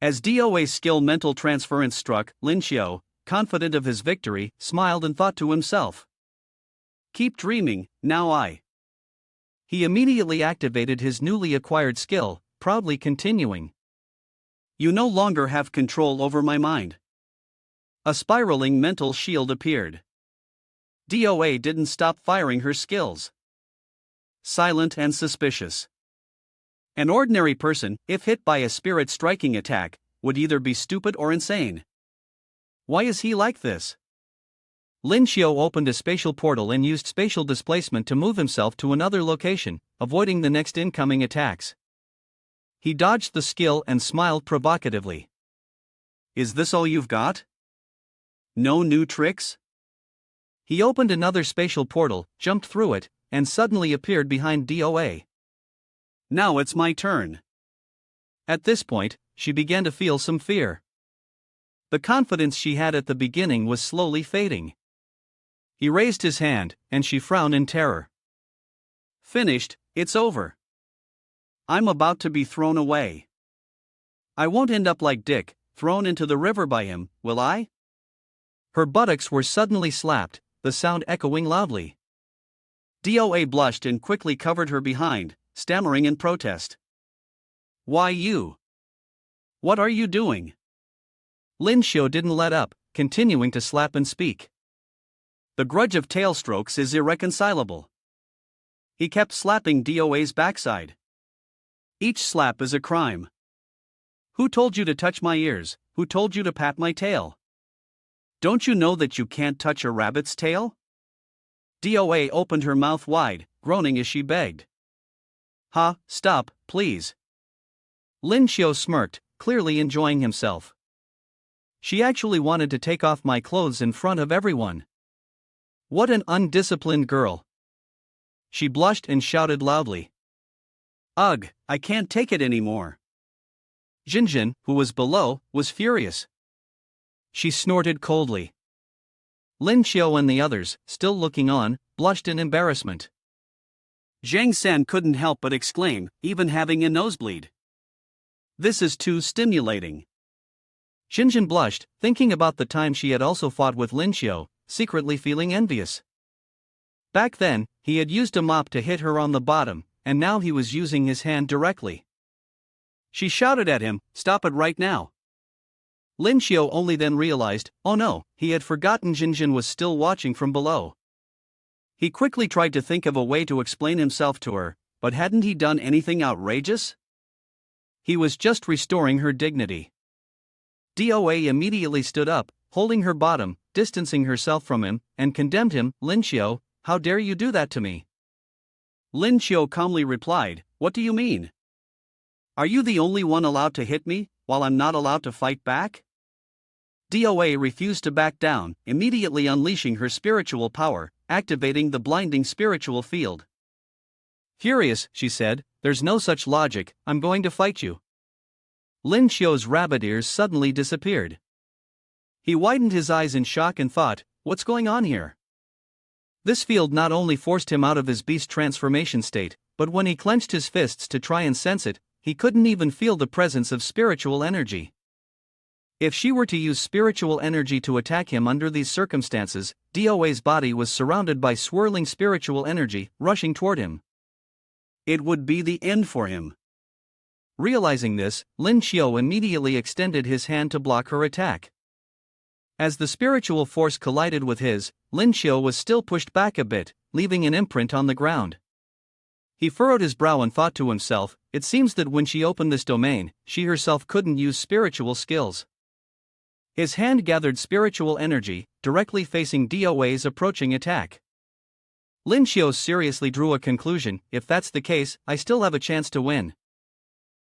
As DOA's skill mental transference struck, Lin Xiao, confident of his victory, smiled and thought to himself. Keep dreaming, now I. He immediately activated his newly acquired skill, proudly continuing. You no longer have control over my mind. A spiraling mental shield appeared. DOA didn't stop firing her skills. Silent and suspicious. An ordinary person, if hit by a spirit striking attack, would either be stupid or insane. Why is he like this? Lin Xiao opened a spatial portal and used spatial displacement to move himself to another location, avoiding the next incoming attacks. He dodged the skill and smiled provocatively. Is this all you've got? No new tricks? He opened another spatial portal, jumped through it, and suddenly appeared behind DOA. Now it's my turn. At this point, she began to feel some fear. The confidence she had at the beginning was slowly fading. He raised his hand, and she frowned in terror. Finished, it's over. I'm about to be thrown away. I won't end up like Dick, thrown into the river by him, will I? Her buttocks were suddenly slapped, the sound echoing loudly. DOA blushed and quickly covered her behind, stammering in protest. Why you? What are you doing? Lin Xiao didn't let up, continuing to slap and speak. The grudge of tail strokes is irreconcilable. He kept slapping DOA's backside. Each slap is a crime. Who told you to touch my ears? Who told you to pat my tail? Don't you know that you can't touch a rabbit's tail? DOA opened her mouth wide, groaning as she begged. Ha, stop, please. Lin Xiao smirked, clearly enjoying himself. She actually wanted to take off my clothes in front of everyone. What an undisciplined girl. She blushed and shouted loudly. Ugh, I can't take it anymore. Jinjin, who was below, was furious. She snorted coldly. Lin Xiao and the others, still looking on, blushed in embarrassment. Zhang San couldn't help but exclaim, even having a nosebleed. This is too stimulating. Jinjin blushed, thinking about the time she had also fought with Lin Xiao, secretly feeling envious. Back then, he had used a mop to hit her on the bottom, and now he was using his hand directly. She shouted at him, "Stop it right now." Lin Xiao only then realized, oh no, he had forgotten Jinjin was still watching from below. He quickly tried to think of a way to explain himself to her, but hadn't he done anything outrageous? He was just restoring her dignity. DOA immediately stood up, holding her bottom, distancing herself from him, and condemned him. Lin Xiao, how dare you do that to me? Lin Xiao calmly replied, what do you mean? Are you the only one allowed to hit me, while I'm not allowed to fight back? DOA refused to back down, immediately unleashing her spiritual power, activating the blinding spiritual field. Furious, she said, "There's no such logic, I'm going to fight you." Lin Xiu's rabbit ears suddenly disappeared. He widened his eyes in shock and thought, what's going on here? This field not only forced him out of his beast transformation state, but when he clenched his fists to try and sense it, he couldn't even feel the presence of spiritual energy. If she were to use spiritual energy to attack him under these circumstances, Doa's body was surrounded by swirling spiritual energy, rushing toward him. It would be the end for him. Realizing this, Lin Xiu immediately extended his hand to block her attack. As the spiritual force collided with his, Lin Xiu was still pushed back a bit, leaving an imprint on the ground. He furrowed his brow and thought to himself, it seems that when she opened this domain, she herself couldn't use spiritual skills. His hand gathered spiritual energy, directly facing Doa's approaching attack. Lin Xiu seriously drew a conclusion, if that's the case, I still have a chance to win.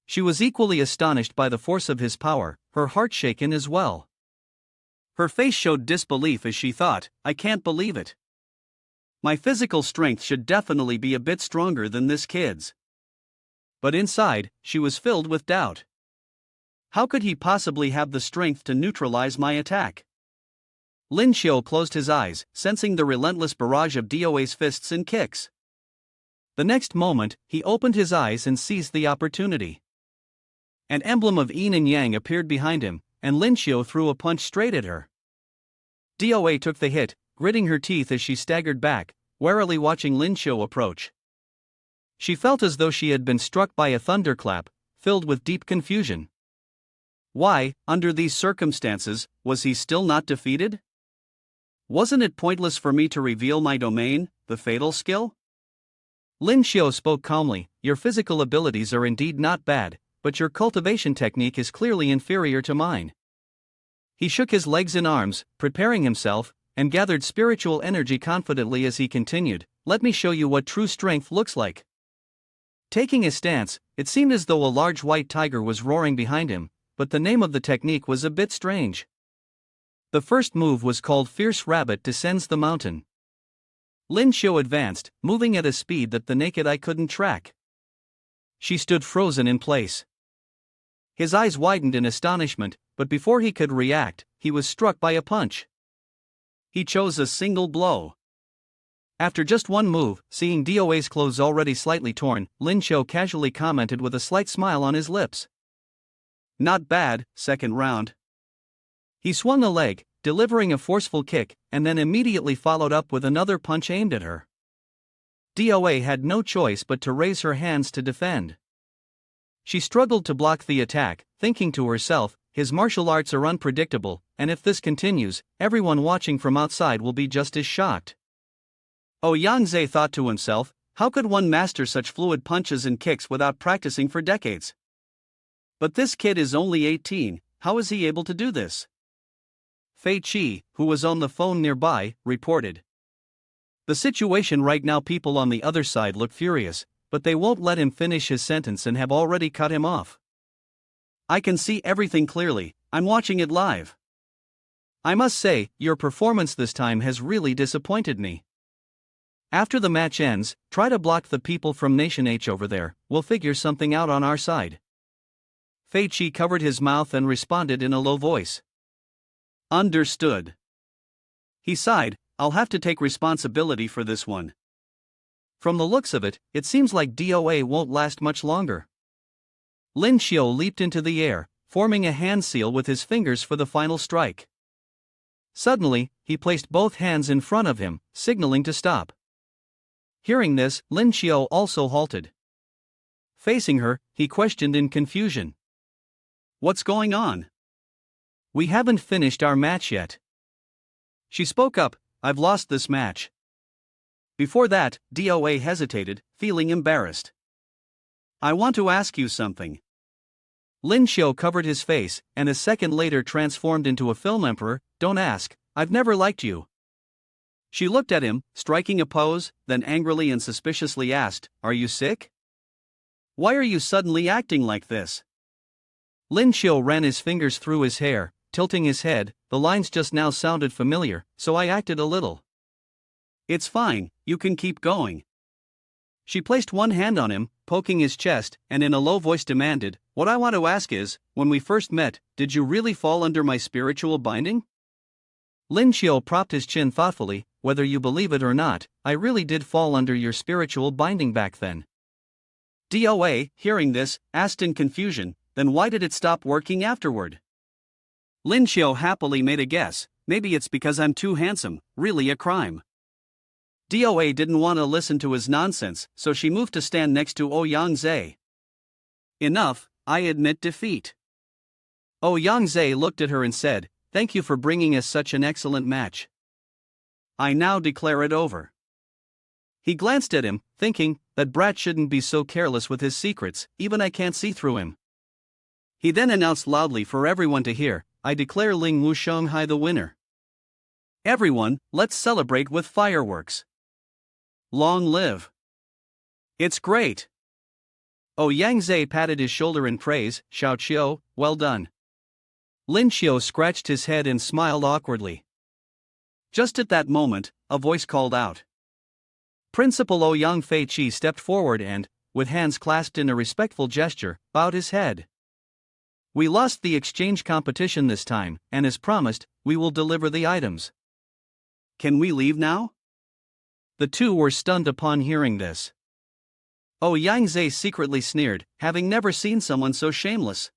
She was equally astonished by the force of his power, her heart shaken as well. Her face showed disbelief as she thought, I can't believe it. My physical strength should definitely be a bit stronger than this kid's. But inside, she was filled with doubt. How could he possibly have the strength to neutralize my attack? Lin Xiu closed his eyes, sensing the relentless barrage of Doa's fists and kicks. The next moment, he opened his eyes and seized the opportunity. An emblem of yin and yang appeared behind him, and Lin Xiu threw a punch straight at her. Doa took the hit, gritting her teeth as she staggered back, warily watching Lin Xiu approach. She felt as though she had been struck by a thunderclap, filled with deep confusion. Why, under these circumstances, was he still not defeated? Wasn't it pointless for me to reveal my domain, the fatal skill? Lin Xiu spoke calmly, your physical abilities are indeed not bad, but your cultivation technique is clearly inferior to mine. He shook his legs and arms, preparing himself, and gathered spiritual energy confidently as he continued, let me show you what true strength looks like. Taking his stance, it seemed as though a large white tiger was roaring behind him, but the name of the technique was a bit strange. The first move was called Fierce Rabbit Descends the Mountain. Lin Xiu advanced, moving at a speed that the naked eye couldn't track. She stood frozen in place. His eyes widened in astonishment, but before he could react, he was struck by a punch. He chose a single blow. After just one move, seeing Doa's clothes already slightly torn, Lin Xiu casually commented with a slight smile on his lips. Not bad, second round. He swung a leg, delivering a forceful kick, and then immediately followed up with another punch aimed at her. Doa had no choice but to raise her hands to defend. She struggled to block the attack, thinking to herself, his martial arts are unpredictable, and if this continues, everyone watching from outside will be just as shocked. Yangze thought to himself, how could one master such fluid punches and kicks without practicing for decades? But this kid is only 18, how is he able to do this? Fei Qi, who was on the phone nearby, reported. The situation right now, people on the other side look furious, but they won't let him finish his sentence and have already cut him off. I can see everything clearly, I'm watching it live. I must say, your performance this time has really disappointed me. After the match ends, try to block the people from Nation H over there, we'll figure something out on our side. Fei Qi covered his mouth and responded in a low voice. Understood. He sighed, I'll have to take responsibility for this one. From the looks of it, it seems like Doa won't last much longer. Lin Xiu leaped into the air, forming a hand seal with his fingers for the final strike. Suddenly, he placed both hands in front of him, signaling to stop. Hearing this, Lin Xiu also halted. Facing her, he questioned in confusion. What's going on? We haven't finished our match yet. She spoke up, I've lost this match. Before that, Doa hesitated, feeling embarrassed. I want to ask you something. Lin Xiu covered his face, and a second later transformed into a film emperor. Don't ask, I've never liked you. She looked at him, striking a pose, then angrily and suspiciously asked, Are you sick? Why are you suddenly acting like this? Lin Xiu ran his fingers through his hair, tilting his head. The lines just now sounded familiar, so I acted a little. It's fine, you can keep going. She placed one hand on him, poking his chest, and in a low voice demanded, "What I want to ask is, when we first met, did you really fall under my spiritual binding?" Lin Xiu propped his chin thoughtfully. "Whether you believe it or not, I really did fall under your spiritual binding back then." DOA, hearing this, asked in confusion, "Then why did it stop working afterward?" Lin Xiu happily made a guess, "Maybe it's because I'm too handsome, really a crime." DOA didn't want to listen to his nonsense, so she moved to stand next to Ouyang Zhe. "Enough, I admit defeat." Ouyang Zhe looked at her and said, "Thank you for bringing us such an excellent match. I now declare it over." He glanced at him, thinking, that brat shouldn't be so careless with his secrets, even I can't see through him. He then announced loudly for everyone to hear, "I declare Ling Wushonghai the winner. Everyone, let's celebrate with fireworks. Long live. It's great." Ouyang Zhe patted his shoulder in praise. "Xiao Qiu, well done." Lin Xiu scratched his head and smiled awkwardly. Just at that moment, a voice called out. Principal Ouyang Fei Qi stepped forward and, with hands clasped in a respectful gesture, bowed his head. "We lost the exchange competition this time, and as promised, we will deliver the items. Can we leave now?" The two were stunned upon hearing this. Ouyang Zhe secretly sneered, having never seen someone so shameless.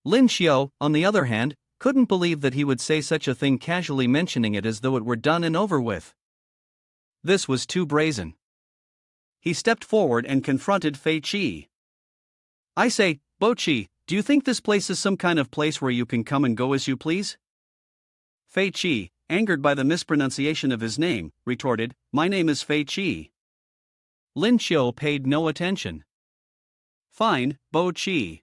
Lin Xiu, on the other hand, couldn't believe that he would say such a thing, casually mentioning it as though it were done and over with. This was too brazen. He stepped forward and confronted Fei Qi. "I say, Bo Qi, do you think this place is some kind of place where you can come and go as you please?" Fei Qi, angered by the mispronunciation of his name, retorted, "My name is Fei Qi." Lin Xiu paid no attention. "Fine, Bo Qi."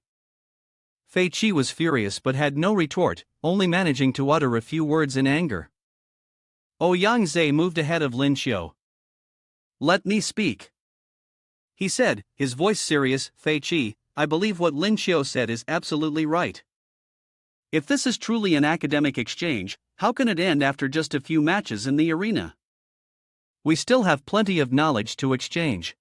Fei Qi was furious but had no retort, only managing to utter a few words in anger. Ouyang Zhe moved ahead of Lin Xiu. "Let me speak," he said, his voice serious. "Fei Qi, I believe what Lin Xiu said is absolutely right. If this is truly an academic exchange, how can it end after just a few matches in the arena? We still have plenty of knowledge to exchange."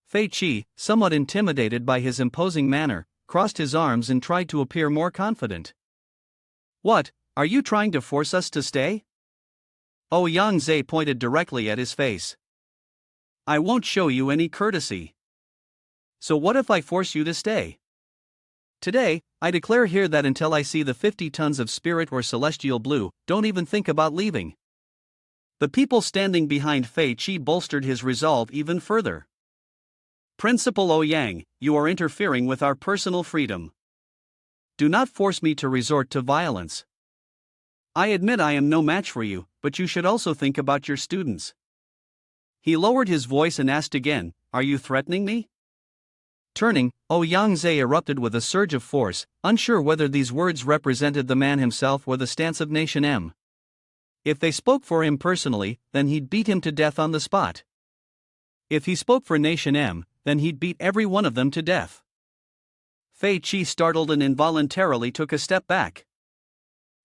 Fei Qi, somewhat intimidated by his imposing manner, crossed his arms and tried to appear more confident. "What, are you trying to force us to stay?" Ouyang Zhe pointed directly at his face. "I won't show you any courtesy." "So what if I force you to stay? Today, I declare here that until I see the 50 tons of spirit or celestial blue, don't even think about leaving." The people standing behind Fei Qi bolstered his resolve even further. "Principal Ouyang, you are interfering with our personal freedom. Do not force me to resort to violence. I admit I am no match for you, but you should also think about your students." He lowered his voice and asked again, "Are you threatening me?" Turning, Ouyang Zhe erupted with a surge of force, unsure whether these words represented the man himself or the stance of Nation M. If they spoke for him personally, then he'd beat him to death on the spot. If he spoke for Nation M, then he'd beat every one of them to death. Fei Qi, startled and involuntarily, took a step back.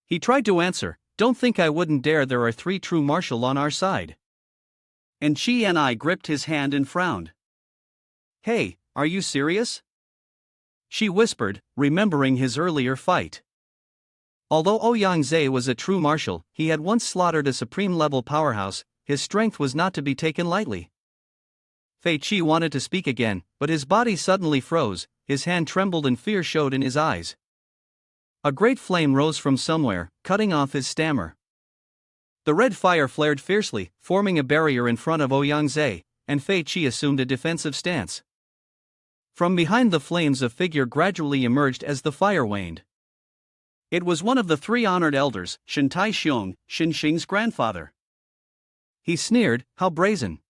He tried to answer, "Don't think I wouldn't dare, there are 3 true martial on our side." And Qi and I gripped his hand and frowned. "Hey, are you serious?" she whispered, remembering his earlier fight. Although Ouyang Zhe was a true martial, he had once slaughtered a supreme-level powerhouse, his strength was not to be taken lightly. Fei Qi wanted to speak again, but his body suddenly froze, his hand trembled and fear showed in his eyes. A great flame rose from somewhere, cutting off his stammer. The red fire flared fiercely, forming a barrier in front of Ouyang Zhe, and Fei Qi assumed a defensive stance. From behind the flames a figure gradually emerged as the fire waned. It was one of the 3 honored elders, Shen Taixiong, Shen Xing's grandfather. He sneered, "How brazen.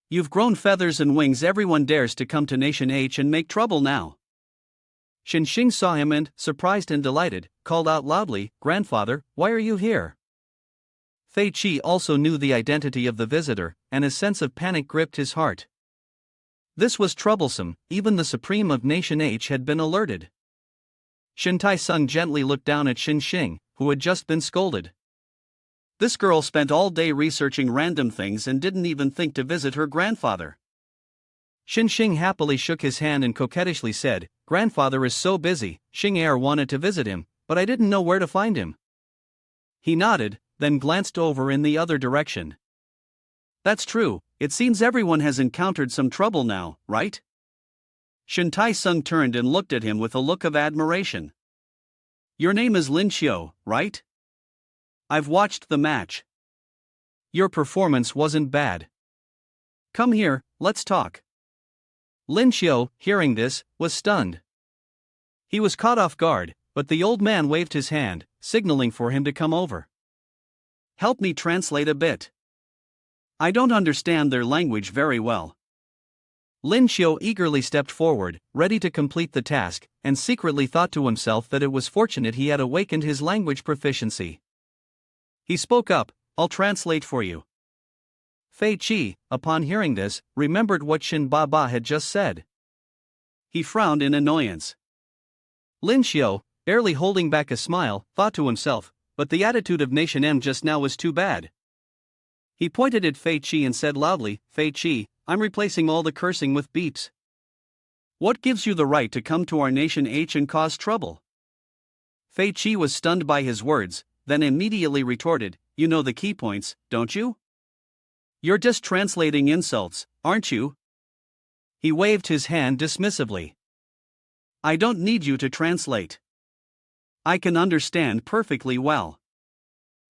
You've grown feathers and wings, everyone dares to come to Nation H and make trouble now." Shen Xing saw him and, surprised and delighted, called out loudly, "Grandfather, why are you here?" Fei Qi also knew the identity of the visitor, and a sense of panic gripped his heart. This was troublesome, even the Supreme of Nation H had been alerted. Shen Tai Sung gently looked down at Shen Xing, who had just been scolded. This girl spent all day researching random things and didn't even think to visit her grandfather. Shin Xing happily shook his hand and coquettishly said, "Grandfather is so busy." Xing Er wanted to visit him, but I didn't know where to find him. He nodded, then glanced over in the other direction. That's true, it seems everyone has encountered some trouble now, right? Shin Tai-sung turned and looked at him with a look of admiration. Your name is Lin Xiu, right? I've watched the match. Your performance wasn't bad. Come here, let's talk. Lin Xiu, hearing this, was stunned. He was caught off guard, but the old man waved his hand, signaling for him to come over. Help me translate a bit. I don't understand their language very well. Lin Xiu eagerly stepped forward, ready to complete the task, and secretly thought to himself that it was fortunate he had awakened his language proficiency. He spoke up, "I'll translate for you." Fei Qi, upon hearing this, remembered what Shin Baba had just said. He frowned in annoyance. Lin Xiu, barely holding back a smile, thought to himself, but the attitude of Nation M just now was too bad. He pointed at Fei Qi and said loudly, "Fei Qi, I'm replacing all the cursing with beeps. What gives you the right to come to our nation H and cause trouble?" Fei Qi was stunned by his words, then immediately retorted, "You know the key points, don't you? You're just translating insults, aren't you?" He waved his hand dismissively. I don't need you to translate. I can understand perfectly well.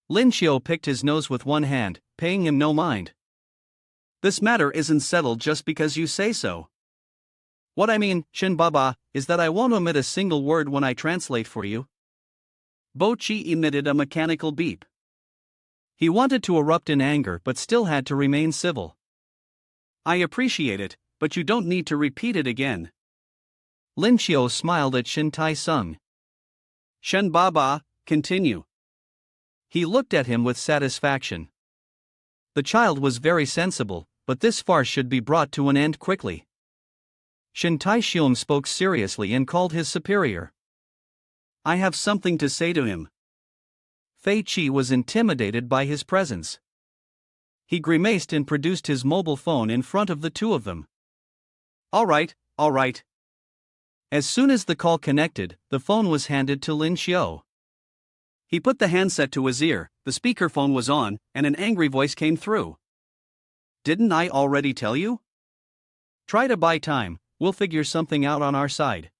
Lin Xiu picked his nose with one hand, paying him no mind. This matter isn't settled just because you say so. What I mean, Shin Baba, is that I won't omit a single word when I translate for you. Bo Chi emitted a mechanical beep. He wanted to erupt in anger but still had to remain civil. I appreciate it, but you don't need to repeat it again. Lin Xiu smiled at Shin Tai-sung. Shen Baba, continue. He looked at him with satisfaction. The child was very sensible, but this farce should be brought to an end quickly. Shin Tai-sung spoke seriously and called his superior. I have something to say to him. Fei Qi was intimidated by his presence. He grimaced and produced his mobile phone in front of the two of them. All right. As soon as the call connected, the phone was handed to Lin Xiu. He put the handset to his ear, the speakerphone was on, and an angry voice came through. Didn't I already tell you? Try to buy time, we'll figure something out on our side.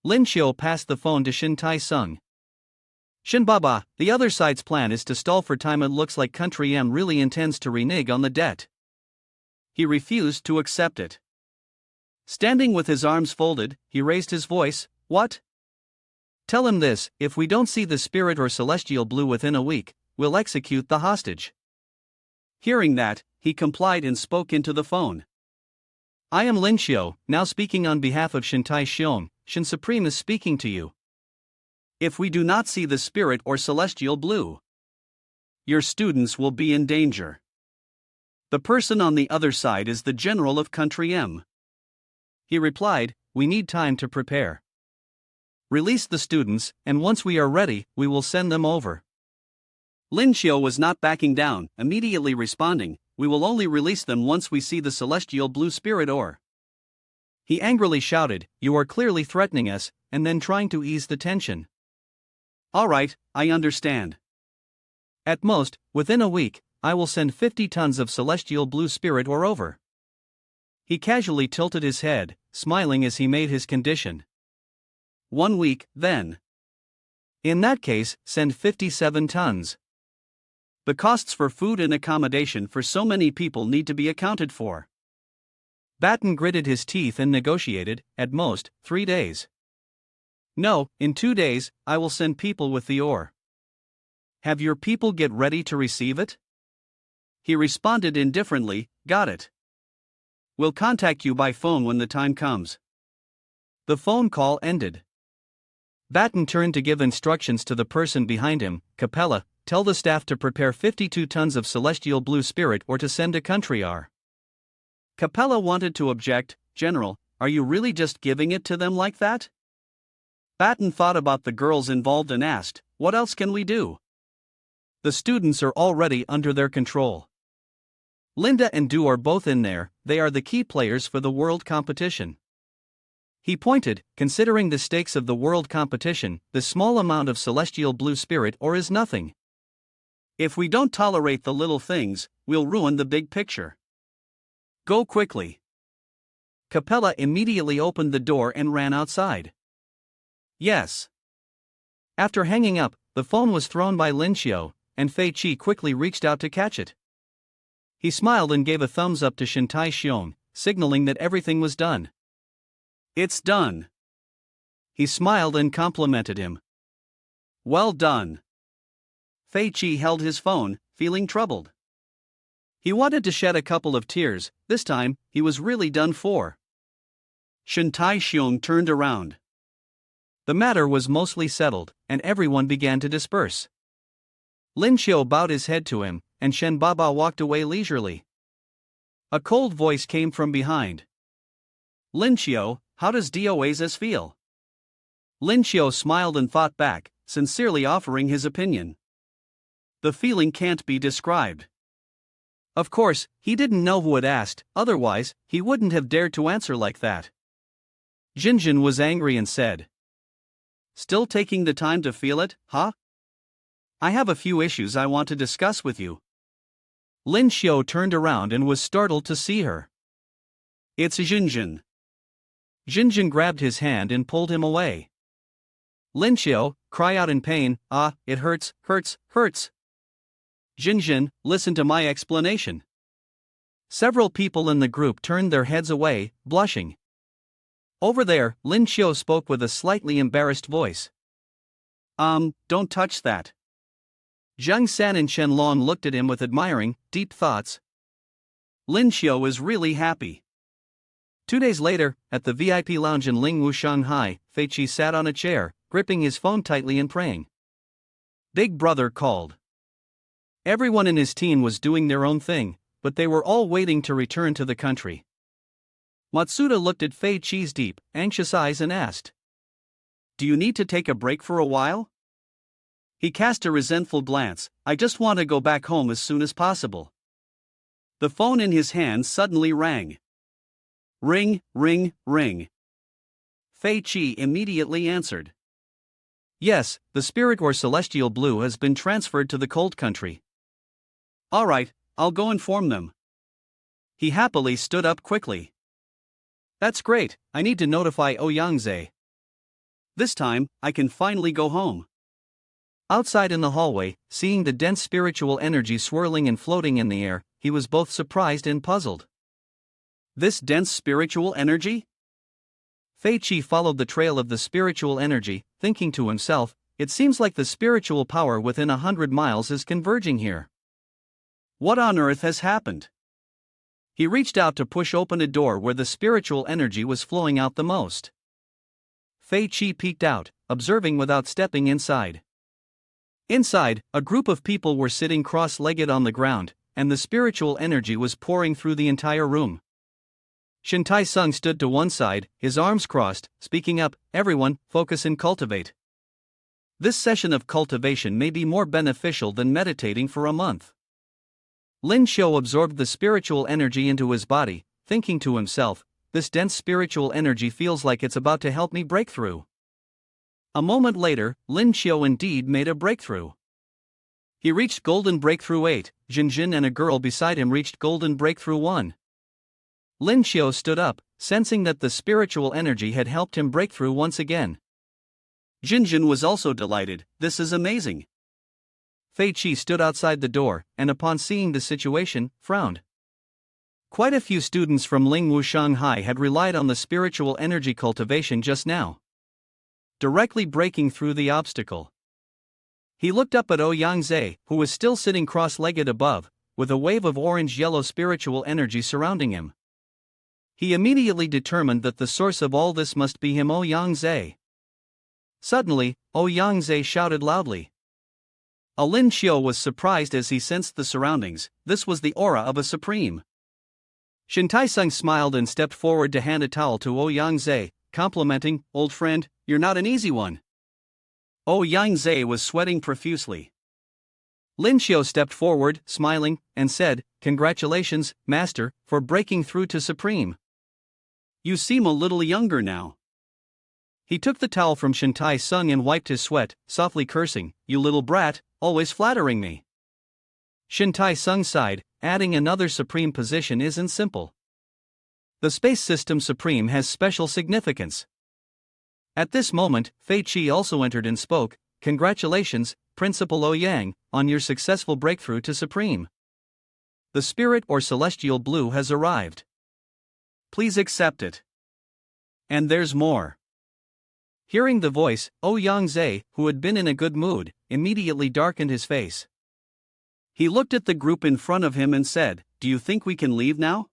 Lin Xiu passed the phone to Shin Tai-sung. Shin Baba, the other side's plan is to stall for time. It looks like Country M really intends to renege on the debt. He refused to accept it. Standing with his arms folded, he raised his voice, "What? Tell him this, if we don't see the spirit or celestial blue within a week, we'll execute the hostage." Hearing that, he complied and spoke into the phone. I am Lin Xiu, now speaking on behalf of Shin Tai-sung. Shin Supreme is speaking to you. If we do not see the spirit or celestial blue, your students will be in danger. The person on the other side is the general of Country M. He replied, we need time to prepare. Release the students, and once we are ready, we will send them over. Lin Xiu was not backing down, immediately responding, we will only release them once we see the celestial blue spirit or. He angrily shouted, you are clearly threatening us, and then trying to ease the tension. All right, I understand. At most, within a week, I will send 50 tons of celestial blue spirit ore over. He casually tilted his head, smiling as he made his condition. 1 week, then. In that case, send 57 tons. The costs for food and accommodation for so many people need to be accounted for. Batten gritted his teeth and negotiated, at most, 3 days. No, in 2 days, I will send people with the ore. Have your people get ready to receive it? He responded indifferently, got it. We'll contact you by phone when the time comes. The phone call ended. Batten turned to give instructions to the person behind him. Capella, tell the staff to prepare 52 tons of celestial blue spirit or to send a country R. Capella wanted to object, General, are you really just giving it to them like that? Batten thought about the girls involved and asked, what else can we do? The students are already under their control. Linda and Du are both in there, they are the key players for the world competition. He pointed, considering the stakes of the world competition, the small amount of celestial blue spirit ore is nothing. If we don't tolerate the little things, we'll ruin the big picture. Go quickly. Capella immediately opened the door and ran outside. Yes. After hanging up, the phone was thrown by Lin Xiu, and Fei Qi quickly reached out to catch it. He smiled and gave a thumbs up to Shintai Xiong, signaling that everything was done. It's done. He smiled and complimented him. Well done. Fei Qi held his phone, feeling troubled. He wanted to shed a couple of tears, this time, he was really done for. Shintai Xiong turned around. The matter was mostly settled, and everyone began to disperse. Lin Xiu bowed his head to him, and Shen Baba walked away leisurely. A cold voice came from behind. Lin Xiu, how does DOAS feel? Lin Xiu smiled and fought back, sincerely offering his opinion. The feeling can't be described. Of course, he didn't know who had asked, otherwise, he wouldn't have dared to answer like that. Jinjin was angry and said, "Still taking the time to feel it, huh? I have a few issues I want to discuss with you." Lin Xiu turned around and was startled to see her. It's Jinjin. Jinjin grabbed his hand and pulled him away. Lin Xiu, cry out in pain, "Ah, it hurts, hurts, hurts." Jinjin, listen to my explanation. Several people in the group turned their heads away, blushing. Over there, Lin Xiu spoke with a slightly embarrassed voice. Don't touch that. Zhang San and Shenlong looked at him with admiring, deep thoughts. Lin Xiu is really happy. 2 days later, at the VIP lounge in Lingwu, Shanghai, Fei Qi sat on a chair, gripping his phone tightly and praying. Big Brother called. Everyone in his team was doing their own thing, but they were all waiting to return to the country. Matsuda looked at Fei Qi's deep, anxious eyes and asked, "Do you need to take a break for a while?" He cast a resentful glance, "I just want to go back home as soon as possible." The phone in his hand suddenly rang. Ring, ring, ring. Fei Qi immediately answered. Yes, the spirit or celestial blue has been transferred to the cold country. All right, I'll go inform them. He happily stood up quickly. That's great, I need to notify Ouyangze. This time, I can finally go home. Outside in the hallway, seeing the dense spiritual energy swirling and floating in the air, he was both surprised and puzzled. This dense spiritual energy? Fei Qi followed the trail of the spiritual energy, thinking to himself, it seems like the spiritual power within 100 miles is converging here. What on earth has happened? He reached out to push open a door where the spiritual energy was flowing out the most. Fei Qi peeked out, observing without stepping inside. Inside, a group of people were sitting cross-legged on the ground, and the spiritual energy was pouring through the entire room. Shintai Sung stood to one side, his arms crossed, speaking up, "Everyone, focus and cultivate. This session of cultivation may be more beneficial than meditating for a month." Lin Xiu absorbed the spiritual energy into his body, thinking to himself, this dense spiritual energy feels like it's about to help me break through. A moment later, Lin Xiu indeed made a breakthrough. He reached Golden Breakthrough 8, Jinjin and a girl beside him reached Golden Breakthrough 1. Lin Xiu stood up, sensing that the spiritual energy had helped him break through once again. Jinjin was also delighted, this is amazing. Fei Qi stood outside the door, and upon seeing the situation, frowned. Quite a few students from Lingwu Shanghai had relied on the spiritual energy cultivation just now, directly breaking through the obstacle. He looked up at Ouyangze, who was still sitting cross-legged above, with a wave of orange-yellow spiritual energy surrounding him. He immediately determined that the source of all this must be him, Ouyangze. Suddenly, Ouyangze shouted loudly. Lin Xiu was surprised as he sensed the surroundings, this was the aura of a supreme. Shintai Sung smiled and stepped forward to hand a towel to Ouyangze, complimenting, "Old friend, you're not an easy one." Ouyangze was sweating profusely. Lin Xiu stepped forward, smiling, and said, "Congratulations, Master, for breaking through to Supreme. You seem a little younger now." He took the towel from Shintai Sung and wiped his sweat, softly cursing, "You little brat, always flattering me." Shintai Sung sighed, adding, "Another Supreme position isn't simple. The space system Supreme has special significance." At this moment, Fei Qi also entered and spoke, "Congratulations, Principal Ouyang, on your successful breakthrough to Supreme. The spirit or celestial blue has arrived. Please accept it. And there's more." Hearing the voice, Ouyang Zhe, who had been in a good mood, immediately darkened his face. He looked at the group in front of him and said, "Do you think we can leave now?"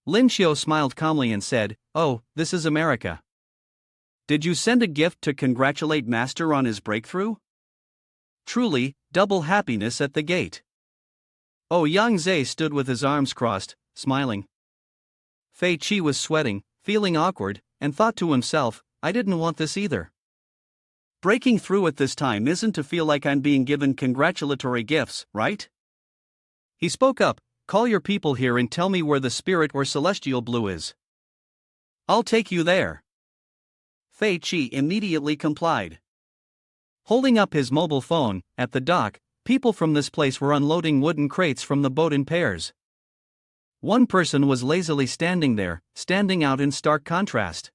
Lin Xiu smiled calmly and said, "Oh, this is America. Did you send a gift to congratulate Master on his breakthrough? Truly, double happiness at the gate." Ouyang Zhe stood with his arms crossed, smiling. Fei Qi was sweating, feeling awkward, and thought to himself, "I didn't want this either. Breaking through at this time isn't to feel like I'm being given congratulatory gifts, right?" He spoke up, "Call your people here and tell me where the spirit or celestial blue is. I'll take you there." Fei Qi immediately complied. Holding up his mobile phone, at the dock, people from this place were unloading wooden crates from the boat in pairs. One person was lazily standing there, standing out in stark contrast.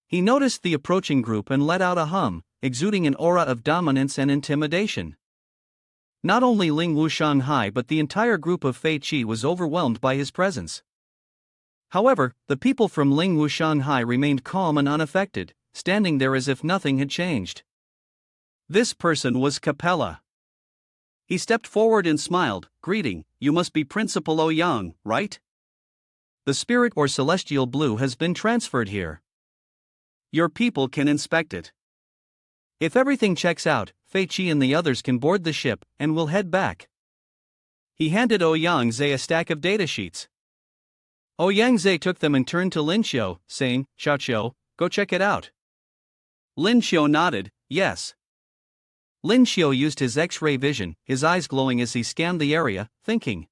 He noticed the approaching group and let out a hum, exuding an aura of dominance and intimidation. Not only Ling Wu Shanghai but the entire group of Fei Qi was overwhelmed by his presence. However, the people from Ling Wu Shanghai remained calm and unaffected, standing there as if nothing had changed. This person was Capella. He stepped forward and smiled, greeting, "You must be Principal Ouyang, right? The spirit or celestial blue has been transferred here. Your people can inspect it. If everything checks out, Fei Qi and the others can board the ship, and we'll head back." He handed Ouyang Zhe a stack of datasheets. Ouyang Zhe took them and turned to Lin Xiu, saying, "Xiao Qiu, go check it out." Lin Xiu nodded, "Yes." Lin Xiu used his X-ray vision, his eyes glowing as he scanned the area, thinking.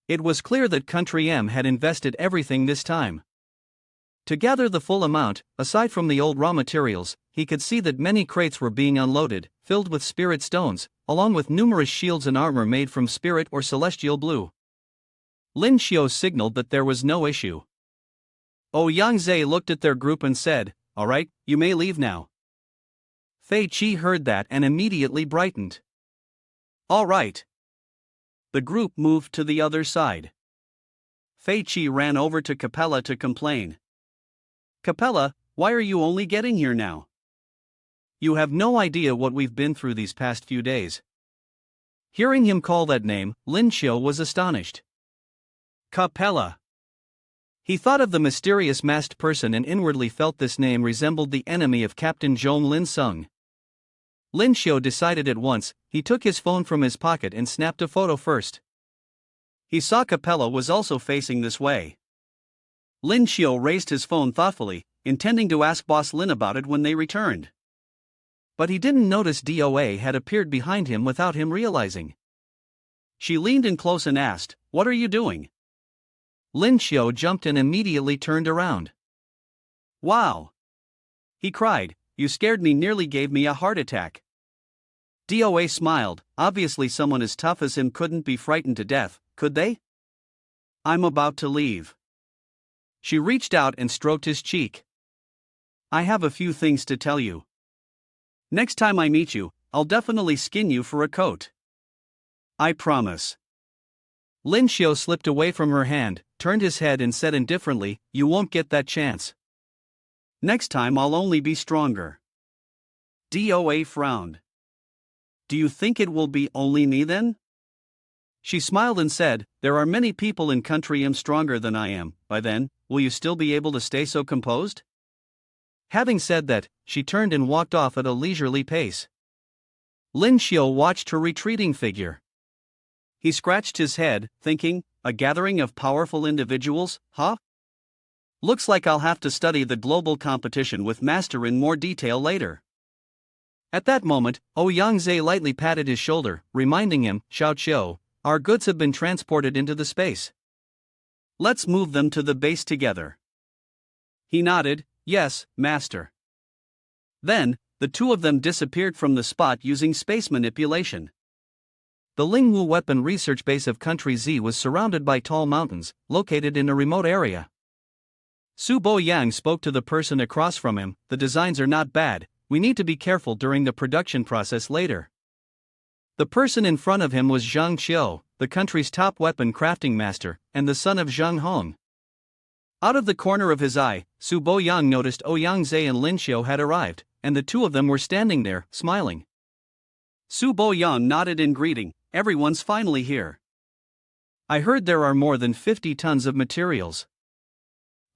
It was clear that Country M had invested everything this time. To gather the full amount, aside from the old raw materials, he could see that many crates were being unloaded, filled with spirit stones, along with numerous shields and armor made from spirit or celestial blue. Lin Xiu signaled that there was no issue. Ouyang Zhe looked at their group and said, "All right, you may leave now." Fei Qi heard that and immediately brightened. "All right." The group moved to the other side. Fei Qi ran over to Capella to complain. "Capella, why are you only getting here now? You have no idea what we've been through these past few days." Hearing him call that name, Lin Xiu was astonished. Capella. He thought of the mysterious masked person and inwardly felt this name resembled the enemy of Captain Zhong Lin Sung. Lin Xiu decided at once. He took his phone from his pocket and snapped a photo first. He saw Capella was also facing this way. Lin Xiu raised his phone thoughtfully, intending to ask Boss Lin about it when they returned. But he didn't notice DOA had appeared behind him without him realizing. She leaned in close and asked, "What are you doing?" Lin Xiu jumped and immediately turned around. "Wow!" he cried, "You scared me, nearly gave me a heart attack." DOA smiled, obviously someone as tough as him couldn't be frightened to death, could they? "I'm about to leave." She reached out and stroked his cheek. "I have a few things to tell you. Next time I meet you, I'll definitely skin you for a coat. I promise." Lin Xiu slipped away from her hand, turned his head and said indifferently, "You won't get that chance. Next time I'll only be stronger." DOA frowned. "Do you think it will be only me then?" She smiled and said, "There are many people in Country M stronger than I am. By then, will you still be able to stay so composed?" Having said that, she turned and walked off at a leisurely pace. Lin Xiu watched her retreating figure. He scratched his head, thinking, a gathering of powerful individuals, huh? Looks like I'll have to study the global competition with Master in more detail later. At that moment, Yang lightly patted his shoulder, reminding him, Xiao Qiu, our goods have been transported into the space. Let's move them to the base together. He nodded, yes, master. Then, the two of them disappeared from the spot using space manipulation. The Lingwu weapon research base of Country Z was surrounded by tall mountains, located in a remote area. Su Bo Yang spoke to the person across from him, the designs are not bad, we need to be careful during the production process later. The person in front of him was Zhang Qiu, the country's top weapon crafting master, and the son of Zhang Hong. Out of the corner of his eye, Su Bo Yang noticed Yang Zhe and Lin Xiu had arrived, and the two of them were standing there, smiling. Su Bo Yang nodded in greeting, everyone's finally here. I heard there are more than 50 tons of materials.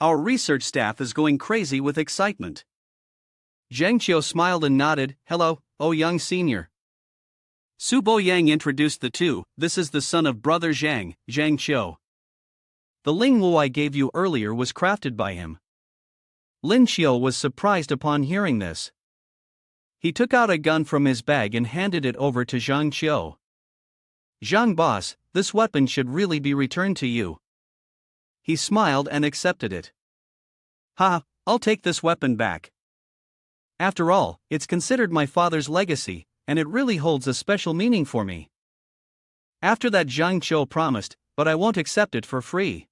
Our research staff is going crazy with excitement. Zhang Qiu smiled and nodded, hello, Yang Senior. Su Bo Yang introduced the two, this is the son of brother Zhang, Zhang Qiu. The Lingwu I gave you earlier was crafted by him. Lin Xiu was surprised upon hearing this. He took out a gun from his bag and handed it over to Zhang Qiu. Zhang boss, this weapon should really be returned to you. He smiled and accepted it. Ha, I'll take this weapon back. After all, it's considered my father's legacy, and it really holds a special meaning for me. After that Zhang Qiu promised, but I won't accept it for free.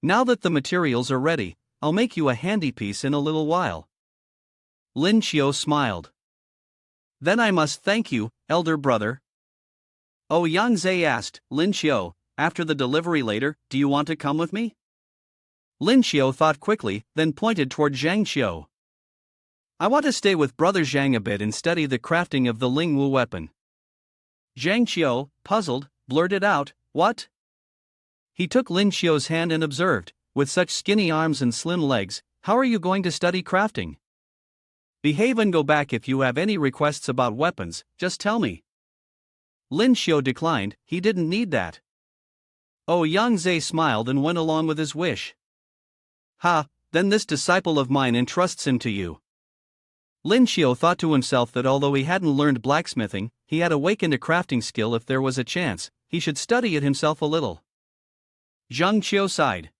Now that the materials are ready, I'll make you a handy piece in a little while. Lin Xiu smiled. Then I must thank you, elder brother. Yang Zhe asked, Lin Xiu, after the delivery later, do you want to come with me? Lin Xiu thought quickly, then pointed toward Zhang Qiu. I want to stay with brother Zhang a bit and study the crafting of the Lingwu weapon. Zhang Qiu, puzzled, blurted out, what? He took Lin Xiu's hand and observed, with such skinny arms and slim legs, how are you going to study crafting? Behave and go back if you have any requests about weapons, just tell me. Lin Xiu declined, he didn't need that. Yang Zhe smiled and went along with his wish. Ha, then this disciple of mine entrusts him to you. Lin Xiu thought to himself that although he hadn't learned blacksmithing, he had awakened a crafting skill if there was a chance, he should study it himself a little. Zhang Qiu sighed.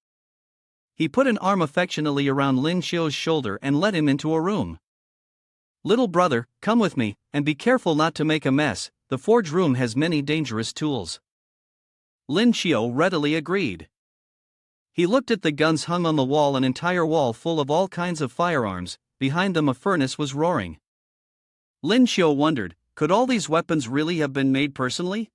He put an arm affectionately around Lin Xiu's shoulder and led him into a room. Little brother, come with me, and be careful not to make a mess, the forge room has many dangerous tools. Lin Xiu readily agreed. He looked at the guns hung on the wall, an entire wall full of all kinds of firearms, behind them a furnace was roaring. Lin Xiu wondered, could all these weapons really have been made personally?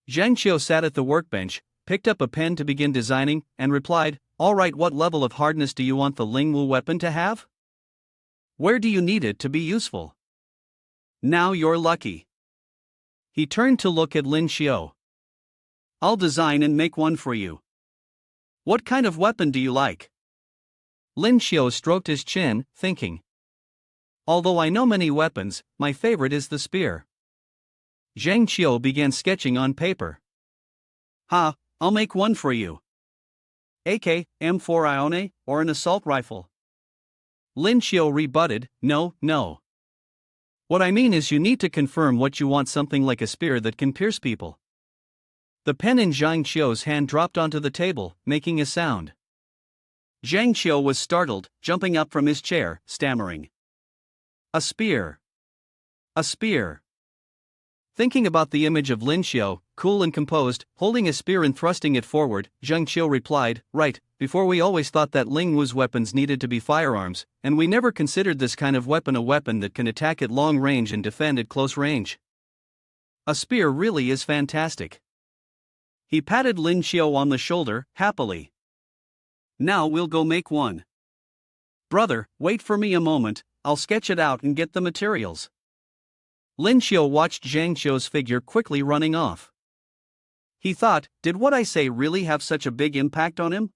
Zhang Qiu sat at the workbench, picked up a pen to begin designing, and replied, all right, what level of hardness do you want the Lingwu weapon to have? Where do you need it to be useful? Now you're lucky. He turned to look at Lin Xiu. I'll design and make one for you. What kind of weapon do you like? Lin Xiu stroked his chin, thinking. Although I know many weapons, my favorite is the spear. Zhang Qiu began sketching on paper. Ha, I'll make one for you. AK, M4 Ione, or an assault rifle? Lin Xiu rebutted, no. What I mean is you need to confirm what you want, something like a spear that can pierce people. The pen in Zhang Qiu's hand dropped onto the table, making a sound. Zhang Qiu was startled, jumping up from his chair, stammering. A spear. A spear. Thinking about the image of Lin Xiu, cool and composed, holding a spear and thrusting it forward, Zhang Qiu replied, right, before we always thought that Lingwu's weapons needed to be firearms, and we never considered this kind of weapon a weapon that can attack at long range and defend at close range. A spear really is fantastic. He patted Lin Xiu on the shoulder, happily. Now we'll go make one. Brother, wait for me a moment, I'll sketch it out and get the materials. Lin Xiu watched Zhang Qiu's figure quickly running off. He thought, did what I say really have such a big impact on him?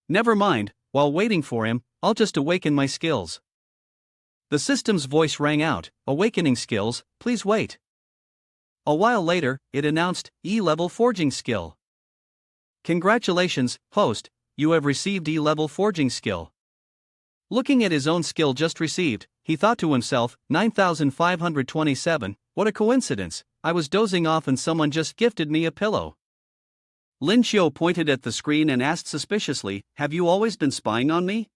Never mind, while waiting for him, I'll just awaken my skills. The system's voice rang out, awakening skills, please wait. A while later, it announced, E-level forging skill. Congratulations, host, you have received E-level forging skill. Looking at his own skill just received, he thought to himself, 9,527, what a coincidence, I was dozing off and someone just gifted me a pillow. Lin Xiu pointed at the screen and asked suspiciously, have you always been spying on me?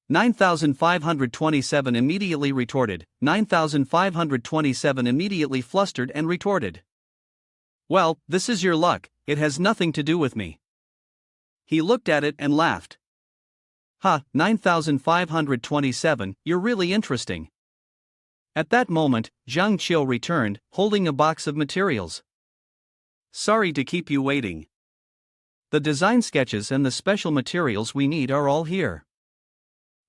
9,527 immediately retorted, 9,527 immediately flustered and retorted. Well, this is your luck, it has nothing to do with me. He looked at it and laughed. Ha, 9,527, you're really interesting. At that moment, Zhang Qiu returned, holding a box of materials. Sorry to keep you waiting. The design sketches and the special materials we need are all here.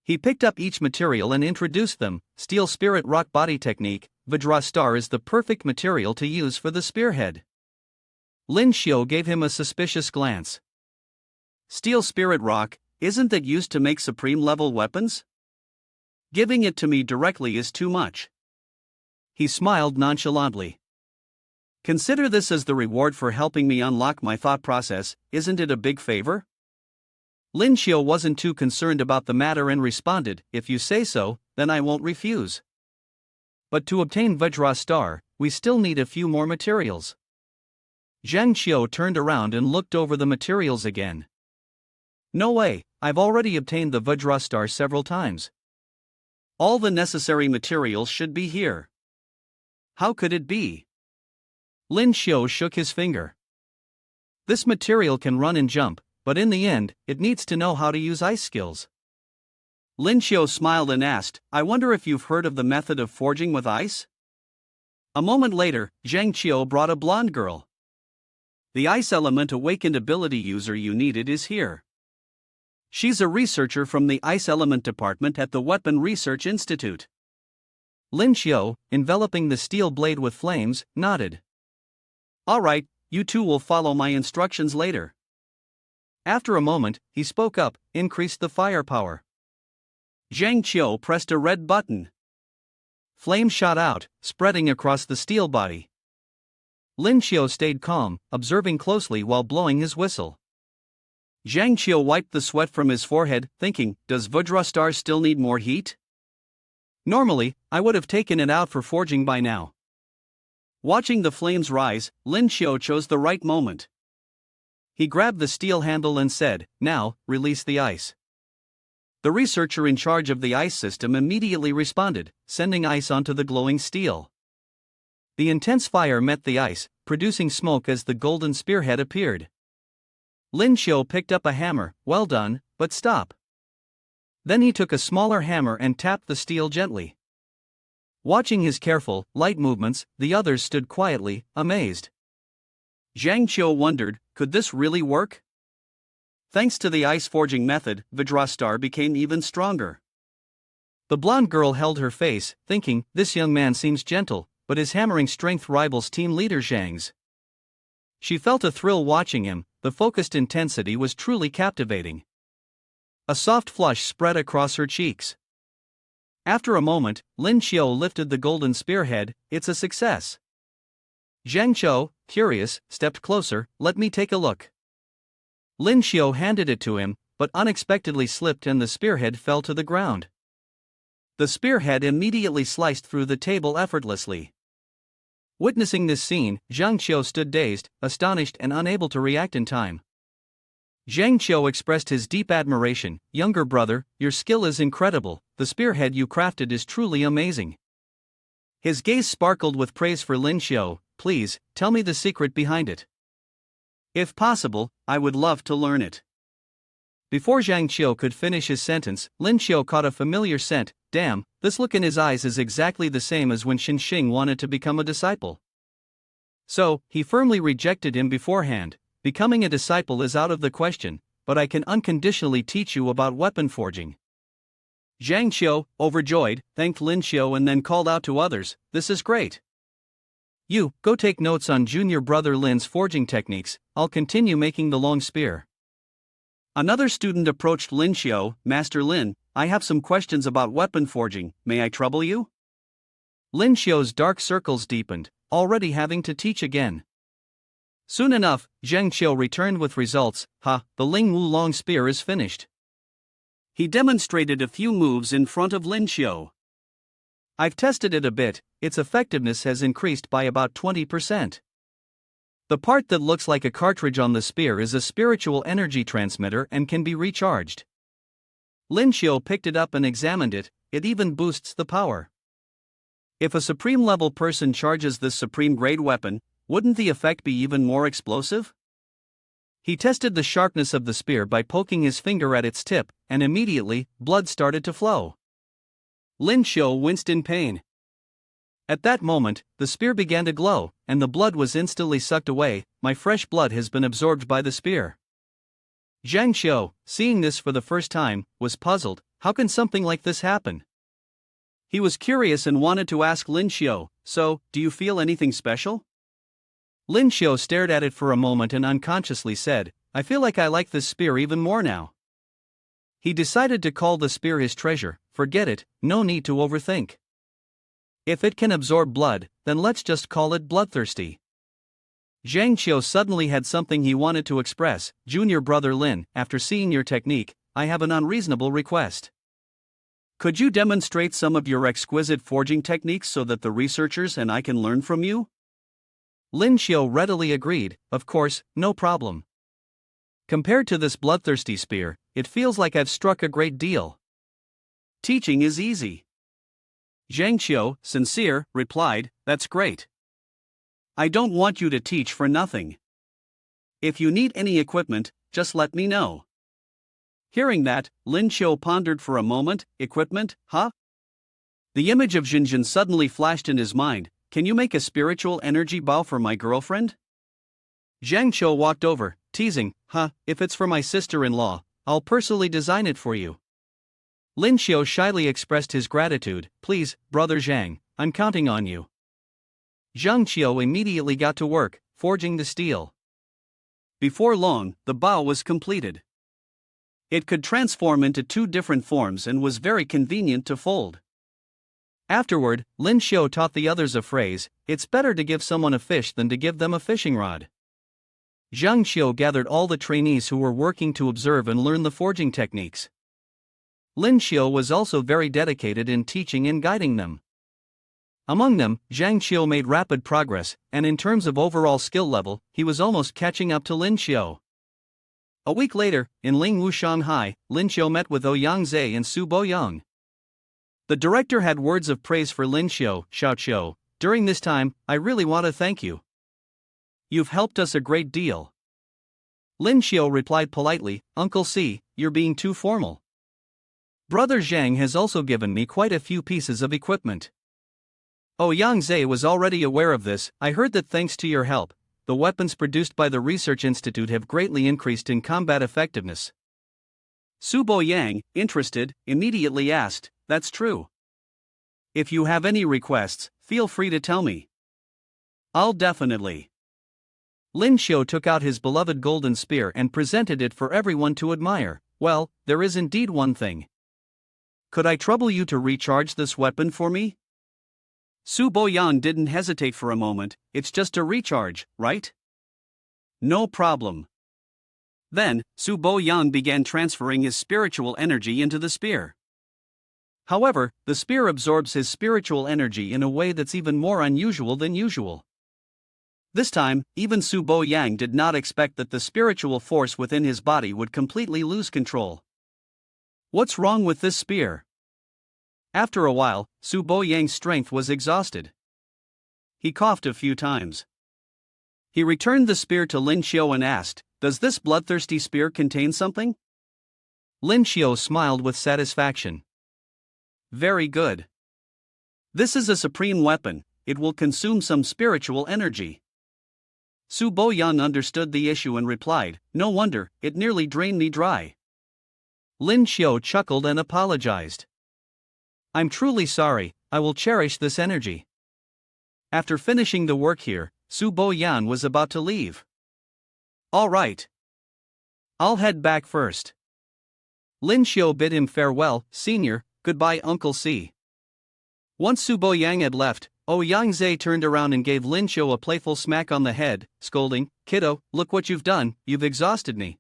He picked up each material and introduced them. Steel Spirit Rock Body Technique, Vajra Star is the perfect material to use for the spearhead. Lin Xiu gave him a suspicious glance. Steel Spirit Rock, isn't that used to make supreme level weapons? Giving it to me directly is too much. He smiled nonchalantly. Consider this as the reward for helping me unlock my thought process, isn't it a big favor? Lin Xiu wasn't too concerned about the matter and responded, if you say so, then I won't refuse. But to obtain Vajra Star, we still need a few more materials. Zhang Qiu turned around and looked over the materials again. No way, I've already obtained the Vajra Star several times. All the necessary materials should be here. How could it be? Lin Xiu shook his finger. This material can run and jump, but in the end, it needs to know how to use ice skills. Lin Xiu smiled and asked, I wonder if you've heard of the method of forging with ice? A moment later, Zhang Qiu brought a blonde girl. The ice element awakened ability user you needed is here. She's a researcher from the Ice Element Department at the Weapon Research Institute. Lin Xiu, enveloping the steel blade with flames, nodded. All right, you two will follow my instructions later. After a moment, he spoke up, increased the firepower. Zhang Qiu pressed a red button. Flame shot out, spreading across the steel body. Lin Xiu stayed calm, observing closely while blowing his whistle. Zhang Qiu wiped the sweat from his forehead, thinking, does Vajra Star still need more heat? Normally, I would have taken it out for forging by now. Watching the flames rise, Lin Xiu chose the right moment. He grabbed the steel handle and said, now, release the ice. The researcher in charge of the ice system immediately responded, sending ice onto the glowing steel. The intense fire met the ice, producing smoke as the golden spearhead appeared. Lin Xiu picked up a hammer, well done, but stop. Then he took a smaller hammer and tapped the steel gently. Watching his careful, light movements, the others stood quietly, amazed. Zhang Qiu wondered, could this really work? Thanks to the ice forging method, Vajra Star became even stronger. The blonde girl held her face, thinking, this young man seems gentle, but his hammering strength rivals team leader Zhang's. She felt a thrill watching him, the focused intensity was truly captivating. A soft flush spread across her cheeks. After a moment, Lin Xiu lifted the golden spearhead, it's a success. Zhang Qiu, curious, stepped closer, let me take a look. Lin Xiu handed it to him, but unexpectedly slipped and the spearhead fell to the ground. The spearhead immediately sliced through the table effortlessly. Witnessing this scene, Zhang Qiu stood dazed, astonished and unable to react in time. Zhang Qiu expressed his deep admiration, younger brother, your skill is incredible, the spearhead you crafted is truly amazing. His gaze sparkled with praise for Lin Xiu, please, tell me the secret behind it. If possible, I would love to learn it. Before Zhang Qiu could finish his sentence, Lin Xiu caught a familiar scent, damn, this look in his eyes is exactly the same as when Xin Xing wanted to become a disciple. So, he firmly rejected him beforehand. Becoming a disciple is out of the question, but I can unconditionally teach you about weapon forging. Zhang Qiu, overjoyed, thanked Lin Xiu and then called out to others, this is great. You, go take notes on junior brother Lin's forging techniques, I'll continue making the long spear. Another student approached Lin Xiu, Master Lin, I have some questions about weapon forging, may I trouble you? Lin Xiu's dark circles deepened, already having to teach again. Soon enough, Zhang Qiu returned with results, the Ling Wu long spear is finished. He demonstrated a few moves in front of Lin Xiu. I've tested it a bit, its effectiveness has increased by about 20%. The part that looks like a cartridge on the spear is a spiritual energy transmitter and can be recharged. Lin Xiu picked it up and examined it, it even boosts the power. If a supreme level person charges this supreme grade weapon, wouldn't the effect be even more explosive? He tested the sharpness of the spear by poking his finger at its tip, and immediately, blood started to flow. Lin Xiu winced in pain. At that moment, the spear began to glow, and the blood was instantly sucked away. My fresh blood has been absorbed by the spear. Zhang Xiu, seeing this for the first time, was puzzled. How can something like this happen? He was curious and wanted to ask Lin Xiu, so, do you feel anything special? Lin Xiu stared at it for a moment and unconsciously said, I feel like I like this spear even more now. He decided to call the spear his treasure. Forget it, no need to overthink. If it can absorb blood, then let's just call it bloodthirsty. Zhang Xiu suddenly had something he wanted to express. Junior brother Lin, after seeing your technique, I have an unreasonable request. Could you demonstrate some of your exquisite forging techniques so that the researchers and I can learn from you? Lin Xiu readily agreed, of course, no problem. Compared to this bloodthirsty spear, it feels like I've struck a great deal. Teaching is easy. Zhang Xiu, sincere, replied, that's great. I don't want you to teach for nothing. If you need any equipment, just let me know. Hearing that, Lin Xiu pondered for a moment. Equipment, huh? The image of Jinjin suddenly flashed in his mind. Can you make a spiritual energy bow for my girlfriend? Zhang Xiu walked over, teasing, if it's for my sister-in-law, I'll personally design it for you. Lin Xiu shyly expressed his gratitude. Please, brother Zhang, I'm counting on you. Zhang Xiu immediately got to work, forging the steel. Before long, the bow was completed. It could transform into 2 different forms and was very convenient to fold. Afterward, Lin Xiu taught the others a phrase, it's better to give someone a fish than to give them a fishing rod. Zhang Xiu gathered all the trainees who were working to observe and learn the forging techniques. Lin Xiu was also very dedicated in teaching and guiding them. Among them, Zhang Xiu made rapid progress, and in terms of overall skill level, he was almost catching up to Lin Xiu. A week later, in Lingwu, Shanghai, Lin Xiu met with Ouyang Zhe and Su Boyang. The director had words of praise for Lin Xiu. Xiao Qiu, during this time, I really want to thank you. You've helped us a great deal. Lin Xiu replied politely, Uncle C, you're being too formal. Brother Zhang has also given me quite a few pieces of equipment. Ouyang Zhe was already aware of this. I heard that thanks to your help, the weapons produced by the Research Institute have greatly increased in combat effectiveness. Su Boyang, interested, immediately asked, that's true. If you have any requests, feel free to tell me. I'll definitely. Lin Xiu took out his beloved golden spear and presented it for everyone to admire. Well, there is indeed one thing. Could I trouble you to recharge this weapon for me? Su Boyang didn't hesitate for a moment. It's just a recharge, right? No problem. Then, Su Boyang began transferring his spiritual energy into the spear. However, the spear absorbs his spiritual energy in a way that's even more unusual than usual. This time, even Su Boyang did not expect that the spiritual force within his body would completely lose control. What's wrong with this spear? After a while, Su Boyang's strength was exhausted. He coughed a few times. He returned the spear to Lin Xiu and asked, does this bloodthirsty spear contain something? Lin Xiu smiled with satisfaction. Very good. This is a supreme weapon, it will consume some spiritual energy. Su Boyang understood the issue and replied, no wonder, it nearly drained me dry. Lin Xiu chuckled and apologized. I'm truly sorry, I will cherish this energy. After finishing the work here, Su Boyang was about to leave. All right. I'll head back first. Lin Xiu bid him farewell, senior, goodbye Uncle C. Once Su Boyang had left, Ouyang Zhe turned around and gave Lin Xiu a playful smack on the head, scolding, kiddo, look what you've done, you've exhausted me.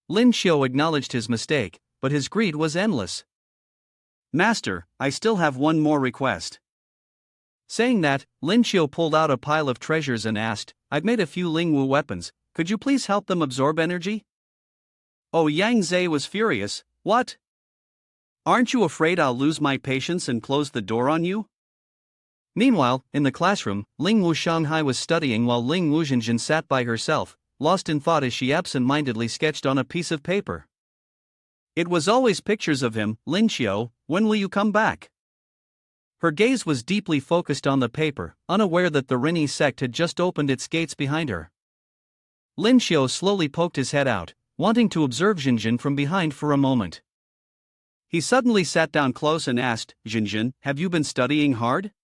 Lin Xiu acknowledged his mistake. but his greed was endless. "Master, I still have one more request." Saying that, Lin Xiu pulled out a pile of treasures and asked, "I've made a few Lingwu weapons, could you please help them absorb energy?" Yang Zhe was furious. "What? Aren't you afraid I'll lose my patience and close the door on you?" Meanwhile, in the classroom, Ling Wu Shanghai was studying while Ling Wu Zhenjin sat by herself, lost in thought as she absent-mindedly sketched on a piece of paper. It was always pictures of him. "Lin Xiu, when will you come back?" Her gaze was deeply focused on the paper, unaware that the Rinni sect had just opened its gates behind her. Lin Xiu slowly poked his head out, wanting to observe Zhenjin from behind for a moment. He suddenly sat down close and asked, "Zhenjin, have you been studying hard?"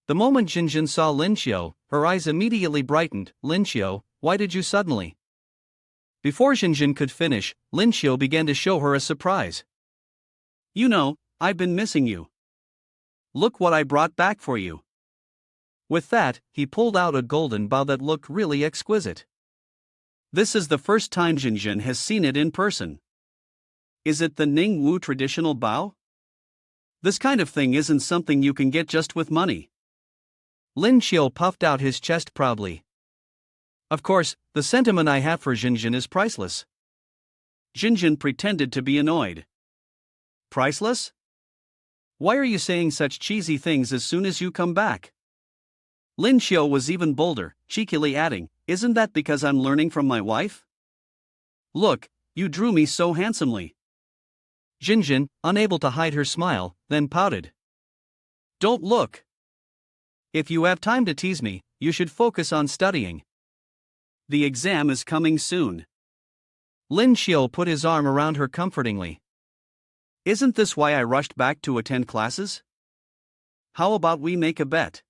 The moment Zhenjin saw Lin Xiu, her eyes immediately brightened. "Lin Xiu, why did you suddenly?" Before Zhenjin could finish, Lin Xiu began to show her a surprise. "You know, I've been missing you. Look what I brought back for you." With that, he pulled out a golden bow that looked really exquisite. This is the first time Zhenjin has seen it in person. Is it the Ningwu traditional bow? This kind of thing isn't something you can get just with money. Lin Xiu puffed out his chest proudly. "Of course, the sentiment I have for Zhenjin is priceless." Zhenjin pretended to be annoyed. "Priceless? Why are you saying such cheesy things as soon as you come back?" Lin Xiu was even bolder, cheekily adding, "Isn't that because I'm learning from my wife? Look, you drew me so handsomely." Zhenjin, unable to hide her smile, then pouted. "Don't look. If you have time to tease me, you should focus on studying. The exam is coming soon." Lin Xiu put his arm around her comfortingly. "Isn't this why I rushed back to attend classes? How about we make a bet?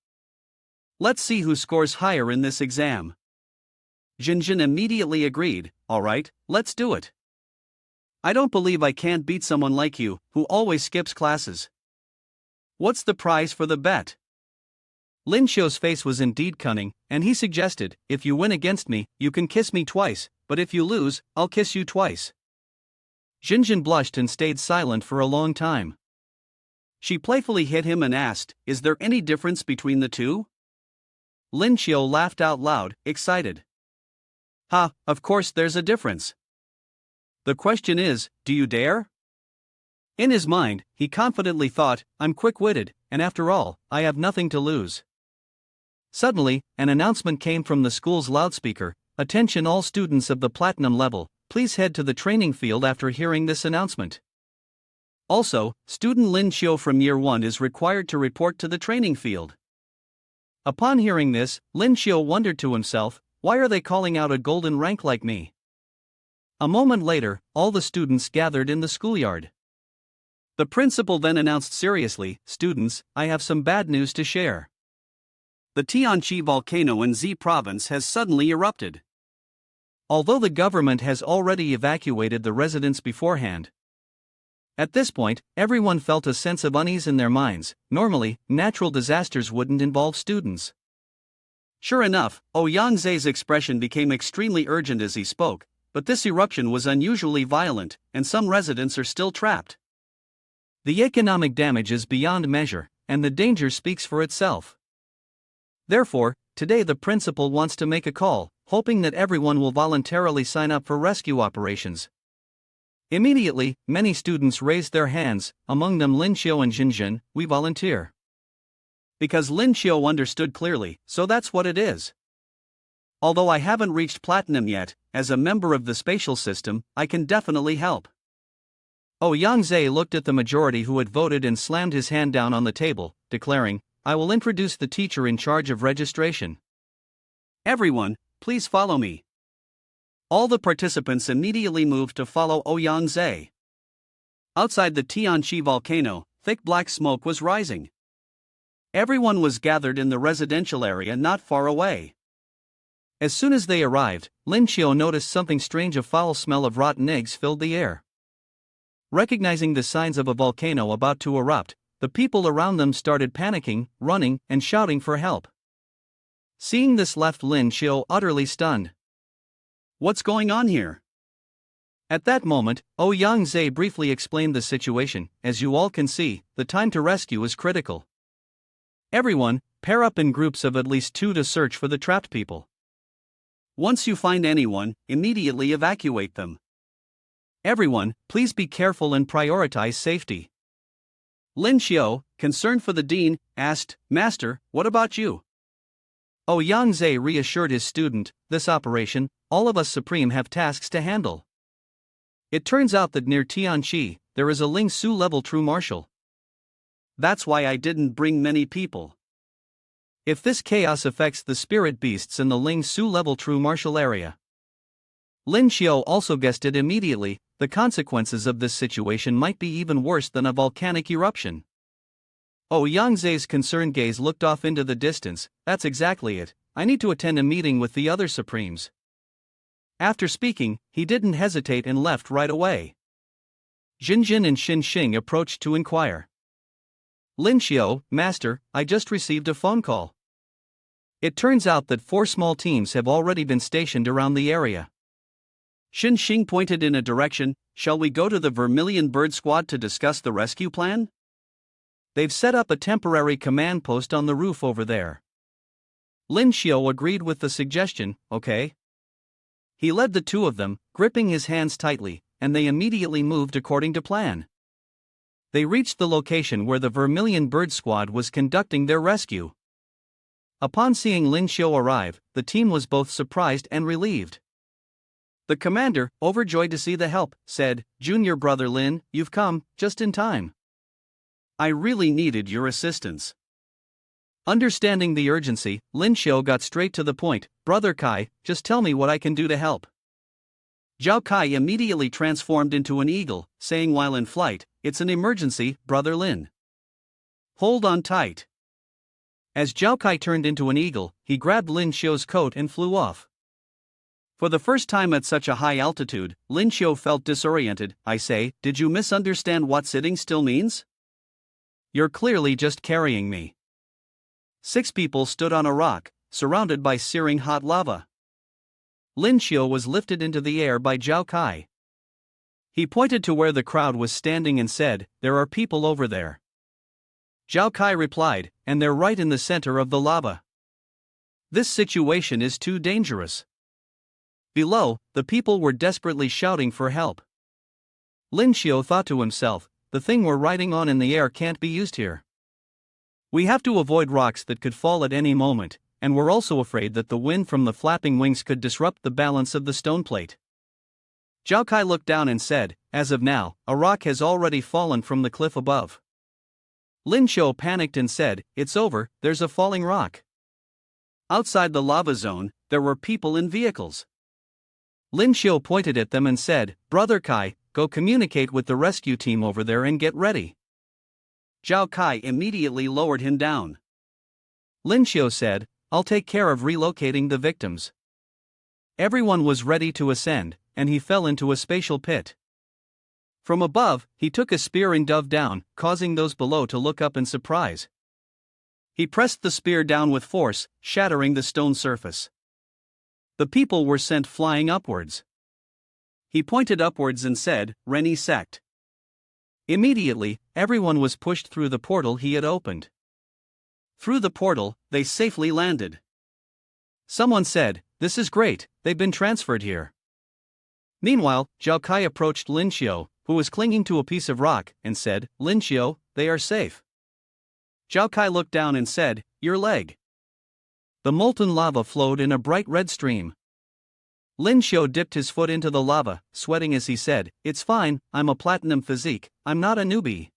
Let's see who scores higher in this exam." Zhenjin immediately agreed. "All right, let's do it. I don't believe I can't beat someone like you, who always skips classes. What's the prize for the bet?" Lin Xiu's face was indeed cunning, and he suggested, "If you win against me, you can kiss me twice, but if you lose, I'll kiss you twice." Zhenjin blushed and stayed silent for a long time. She playfully hit him and asked, "Is there any difference between the two?" Lin Xiu laughed out loud, excited. "Ha, of course there's a difference. The question is, do you dare?" In his mind, he confidently thought, "I'm quick-witted, and after all, I have nothing to lose." Suddenly, an announcement came from the school's loudspeaker. "Attention all students of the platinum level, please head to the training field after hearing this announcement. Also, student Lin Xiu from year 1 is required to report to the training field." Upon hearing this, Lin Xiu wondered to himself, why are they calling out a golden rank like me? A moment later, all the students gathered in the schoolyard. The principal then announced seriously, "Students, I have some bad news to share. The Tianqi volcano in Z province has suddenly erupted. Although the government has already evacuated the residents beforehand." At this point, everyone felt a sense of unease in their minds. Normally, natural disasters wouldn't involve students. Sure enough, Yang Zhe's expression became extremely urgent as he spoke, but this eruption was unusually violent, and some residents are still trapped. The economic damage is beyond measure, and the danger speaks for itself. Therefore, today the principal wants to make a call, hoping that everyone will voluntarily sign up for rescue operations. Immediately, many students raised their hands, among them Lin Xiu and Zhenjin. "We volunteer." Because Lin Xiu understood clearly, so that's what it is. Although I haven't reached platinum yet, as a member of the spatial system, I can definitely help. Yang Zhe looked at the majority who had voted and slammed his hand down on the table, declaring, "I will introduce the teacher in charge of registration. Everyone, please follow me." All the participants immediately moved to follow Yang Zhe. Outside the Tianqi volcano, thick black smoke was rising. Everyone was gathered in the residential area not far away. As soon as they arrived, Lin Xiu noticed something strange. A foul smell of rotten eggs filled the air. Recognizing the signs of a volcano about to erupt, the people around them started panicking, running, and shouting for help. Seeing this left Lin Xiu utterly stunned. What's going on here? At that moment, Yang Zhe briefly explained the situation. As you all can see, the time to rescue is critical. Everyone, pair up in groups of at least 2 to search for the trapped people. Once you find anyone, immediately evacuate them. Everyone, please be careful and prioritize safety. Lin Xiao, concerned for the dean, asked, Master, what about you? Yang Zhe reassured his student, this operation, all of us Supreme have tasks to handle. It turns out that near Tianqi, there is a Ling Su level true martial. That's why I didn't bring many people. If this chaos affects the spirit beasts in the Ling Su level true martial area. Lin Xiao also guessed it immediately, the consequences of this situation might be even worse than a volcanic eruption. Yang Zhe's concerned gaze looked off into the distance. That's exactly it, I need to attend a meeting with the other Supremes. After speaking, he didn't hesitate and left right away. Jinjin and Xin Xing approached to inquire. Lin Xiao, Master, I just received a phone call. It turns out that 4 small teams have already been stationed around the area. Xin Xing pointed in a direction. Shall we go to the Vermilion Bird Squad to discuss the rescue plan? They've set up a temporary command post on the roof over there. Lin Xiao agreed with the suggestion. Okay. He led the 2 of them, gripping his hands tightly, and they immediately moved according to plan. They reached the location where the Vermilion Bird Squad was conducting their rescue. Upon seeing Lin Xiao arrive, the team was both surprised and relieved. The commander, overjoyed to see the help, said, Junior brother Lin, you've come, just in time. I really needed your assistance. Understanding the urgency, Lin Xiao got straight to the point. Brother Kai, just tell me what I can do to help. Zhao Kai immediately transformed into an eagle, saying while in flight, it's an emergency, brother Lin. Hold on tight. As Zhao Kai turned into an eagle, he grabbed Lin Xiao's coat and flew off. For the first time at such a high altitude, Lin Xiao felt disoriented. I say, did you misunderstand what sitting still means? You're clearly just carrying me. 6 people stood on a rock, surrounded by searing hot lava. Lin Xiao was lifted into the air by Zhao Kai. He pointed to where the crowd was standing and said, there are people over there. Zhao Kai replied, and they're right in the center of the lava. This situation is too dangerous. Below, the people were desperately shouting for help. Lin Xiao thought to himself, the thing we're riding on in the air can't be used here. We have to avoid rocks that could fall at any moment, and we're also afraid that the wind from the flapping wings could disrupt the balance of the stone plate. Zhao Kai looked down and said, as of now, a rock has already fallen from the cliff above. Lin Xiao panicked and said, it's over, there's a falling rock. Outside the lava zone, there were people in vehicles. Lin Xiao pointed at them and said, Brother Kai, go communicate with the rescue team over there and get ready. Zhao Kai immediately lowered him down. Lin Xiao said, I'll take care of relocating the victims. Everyone was ready to ascend, and he fell into a spatial pit. From above, he took a spear and dove down, causing those below to look up in surprise. He pressed the spear down with force, shattering the stone surface. The people were sent flying upwards. He pointed upwards and said, Reni sect. Immediately, everyone was pushed through the portal he had opened. Through the portal, they safely landed. Someone said, this is great, they've been transferred here. Meanwhile, Zhao Kai approached Lin Xiao, who was clinging to a piece of rock, and said, Lin Xiao, they are safe. Zhao Kai looked down and said, your leg. The molten lava flowed in a bright red stream. Lin Xiao dipped his foot into the lava, sweating as he said, it's fine, I'm a platinum physique, I'm not a newbie.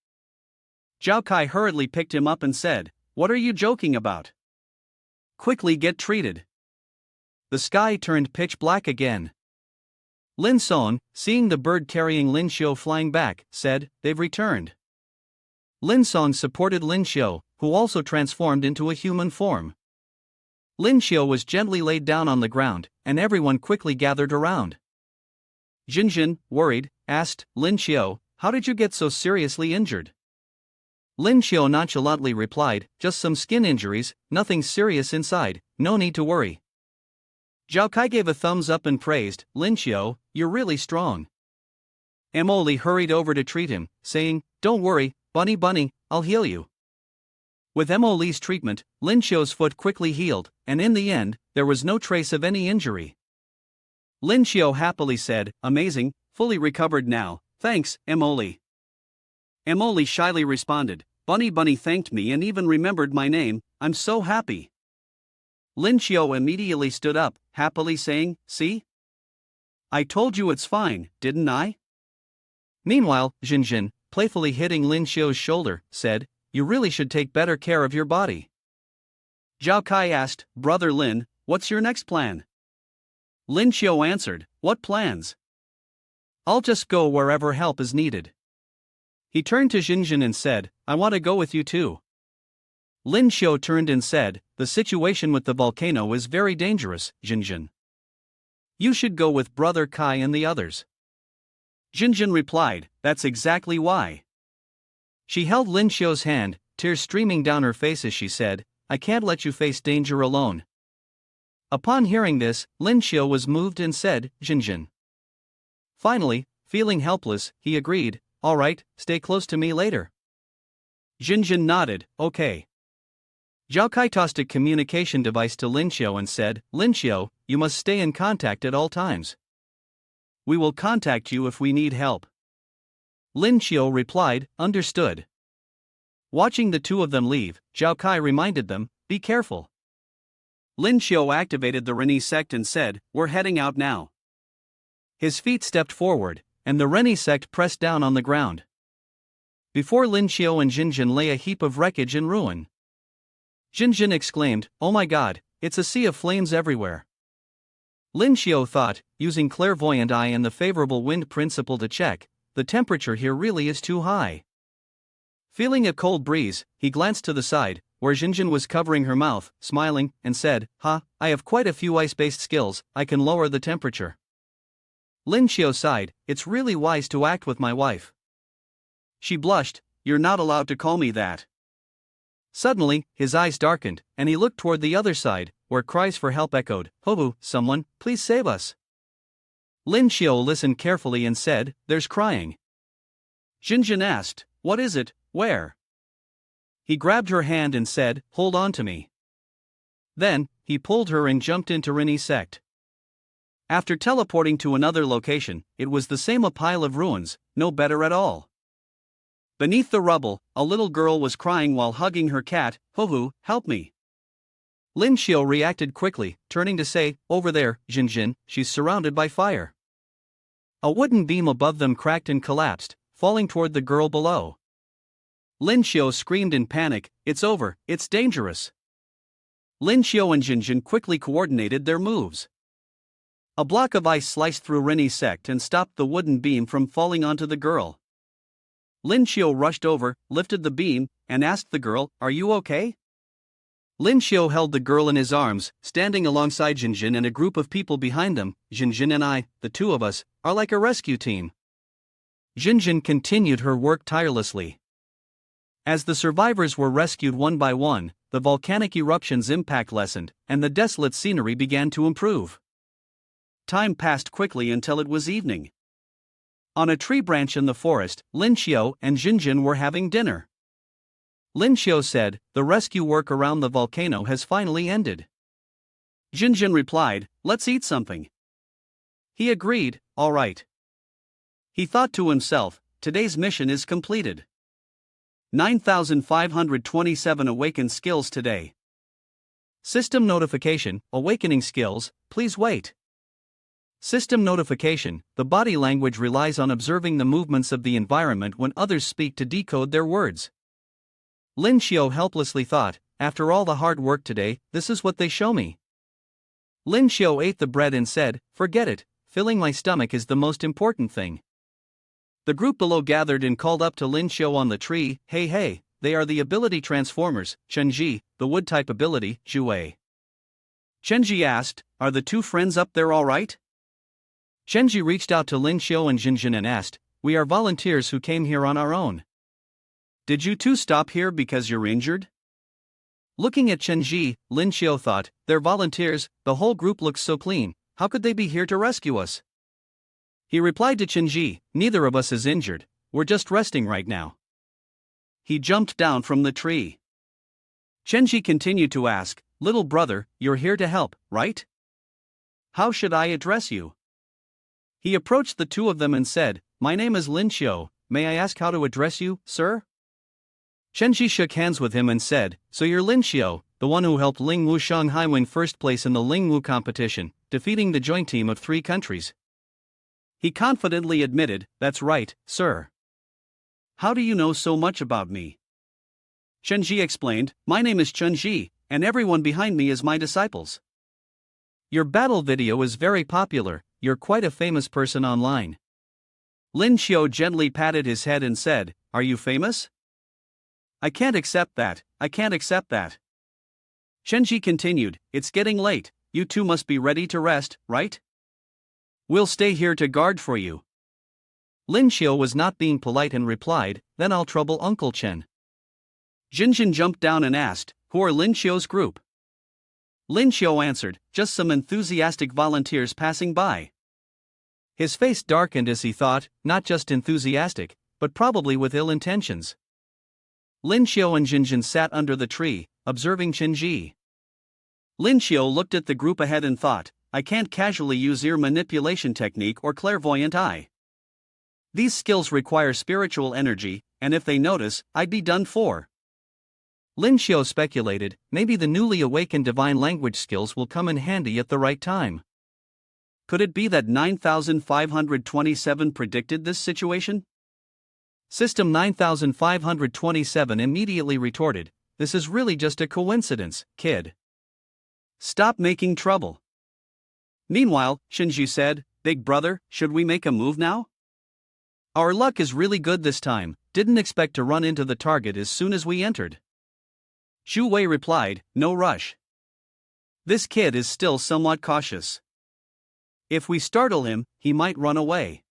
Zhao Kai hurriedly picked him up and said, what are you joking about? Quickly get treated. The sky turned pitch black again. Lin Song, seeing the bird carrying Lin Xiao flying back, said, they've returned. Lin Song supported Lin Xiao, who also transformed into a human form. Lin Xiao was gently laid down on the ground, and everyone quickly gathered around. Jinjin, worried, asked, Lin Xiao, how did you get so seriously injured? Lin Xiao nonchalantly replied, just some skin injuries, nothing serious inside, no need to worry. Zhao Kai gave a thumbs up and praised, Lin Xiao, you're really strong. Emily hurried over to treat him, saying, "Don't worry, Bunny, I'll heal you." With Emily's treatment, Lin Xiu's foot quickly healed, and in the end, there was no trace of any injury. Lin Xiu happily said, "Amazing, fully recovered now, thanks, Emily." Emily shyly responded, Bunny thanked me and even remembered my name, I'm so happy." Lin Xiu immediately stood up, happily saying, "See? I told you it's fine, didn't I?" Meanwhile, Jinjin, playfully hitting Lin Xiu's shoulder, said, "You really should take better care of your body." Zhao Kai asked, "Brother Lin, what's your next plan?" Lin Xiu answered, "What plans? I'll just go wherever help is needed." He turned to Jinjin and said, "I want to go with you too." Lin Xiu turned and said, "The situation with the volcano is very dangerous, Jinjin. You should go with Brother Kai and the others." Jinjin replied, "That's exactly why." She held Lin Xiu's hand, tears streaming down her face as she said, "I can't let you face danger alone." Upon hearing this, Lin Xiu was moved and said, "Jinjin." Finally, feeling helpless, he agreed, "All right, stay close to me later." Jinjin nodded, "Okay." Zhao Kai tossed a communication device to Lin Xiu and said, "Lin Xiu, you must stay in contact at all times. We will contact you if we need help." Lin Xiu replied, "Understood." Watching the two of them leave, Zhao Kai reminded them, "Be careful." Lin Xiu activated the Reni sect and said, "We're heading out now." His feet stepped forward, and the Reni sect pressed down on the ground. Before Lin Xiu and Jinjin lay a heap of wreckage and ruin. Jinjin exclaimed, "Oh my god, it's a sea of flames everywhere." Lin Xiu thought, using clairvoyant eye and the favorable wind principle to check, the temperature here really is too high. Feeling a cold breeze, he glanced to the side, where Jinjin was covering her mouth, smiling, and said, I have quite a few ice-based skills, I can lower the temperature." Lin Xiu sighed, "It's really wise to act with my wife." She blushed, "You're not allowed to call me that." Suddenly, his eyes darkened, and he looked toward the other side, where cries for help echoed, "Hobu, someone, please save us." Lin Xiu listened carefully and said, "There's crying." Jinjin asked, "What is it, where?" He grabbed her hand and said, "Hold on to me." Then, he pulled her and jumped into Reni's sect. After teleporting to another location, it was the same a pile of ruins, no better at all. Beneath the rubble, a little girl was crying while hugging her cat, "Hohu, help me." Lin Xiu reacted quickly, turning to say, "Over there, Jinjin, she's surrounded by fire." A wooden beam above them cracked and collapsed, falling toward the girl below. Lin Xiu screamed in panic, "It's over, it's dangerous." Lin Xiu and Jinjin quickly coordinated their moves. A block of ice sliced through Reni's sect and stopped the wooden beam from falling onto the girl. Lin Xiu rushed over, lifted the beam, and asked the girl, "Are you okay?" Lin Xiu held the girl in his arms, standing alongside Jinjin and a group of people behind them. "Jinjin and I, the two of us, are like a rescue team." Jinjin continued her work tirelessly. As the survivors were rescued one by one, the volcanic eruption's impact lessened, and the desolate scenery began to improve. Time passed quickly until it was evening. On a tree branch in the forest, Lin Xiu and Jinjin were having dinner. Lin Xiu said, "The rescue work around the volcano has finally ended." Jinjin replied, "Let's eat something." He agreed, "All right." He thought to himself, "Today's mission is completed. 9,527 awakened skills today. System notification, awakening skills, please wait. System notification, the body language relies on observing the movements of the environment when others speak to decode their words. Lin Xiu helplessly thought, after all the hard work today, this is what they show me. Lin Xiu ate the bread and said, "Forget it, filling my stomach is the most important thing." The group below gathered and called up to Lin Xiu on the tree, Hey, they are the ability transformers, Chenji, the wood type ability, Zhuwei." Chenji asked, "Are the two friends up there all right?" Chenji reached out to Lin Xiu and Jinjin and asked, "We are volunteers who came here on our own. Did you two stop here because you're injured?" Looking at Chenji, Lin Xiu thought, "They're volunteers, the whole group looks so clean, how could they be here to rescue us?" He replied to Chenji, neither of us is injured, we're just resting right now. He jumped down from the tree. Chenji continued to ask, little brother, you're here to help, right? How should I address you? He approached the two of them and said, my name is Lin Xiu, may I ask how to address you, sir? Chenji shook hands with him and said, so you're Lin Xiu, the one who helped Ling Wu Shanghai win first place in the Ling Wu competition, defeating the joint team of 3 countries. He confidently admitted, that's right, sir. How do you know so much about me? Chenji explained, my name is Chenji, and everyone behind me is my disciples. Your battle video is very popular, you're quite a famous person online. Lin Xiu gently patted his head and said, are you famous? I can't accept that, I can't accept that. Chenji continued, it's getting late, you two must be ready to rest, right? We'll stay here to guard for you. Lin Xiu was not being polite and replied, then I'll trouble Uncle Chen. Jinjin jumped down and asked, who are Lin Xiu's group? Lin Xiu answered, just some enthusiastic volunteers passing by. His face darkened as he thought, not just enthusiastic, but probably with ill intentions. Lin Xiu and Jinjin sat under the tree, observing Chenji. Lin Xiu looked at the group ahead and thought, I can't casually use ear manipulation technique or clairvoyant eye. These skills require spiritual energy, and if they notice, I'd be done for. Lin Xiu speculated, maybe the newly awakened divine language skills will come in handy at the right time. Could it be that 9527 predicted this situation? System 9527 immediately retorted, this is really just a coincidence, kid. Stop making trouble. Meanwhile, Shinju said, big brother, should we make a move now? Our luck is really good this time, didn't expect to run into the target as soon as we entered. Zhu Wei replied, no rush. This kid is still somewhat cautious. If we startle him, he might run away.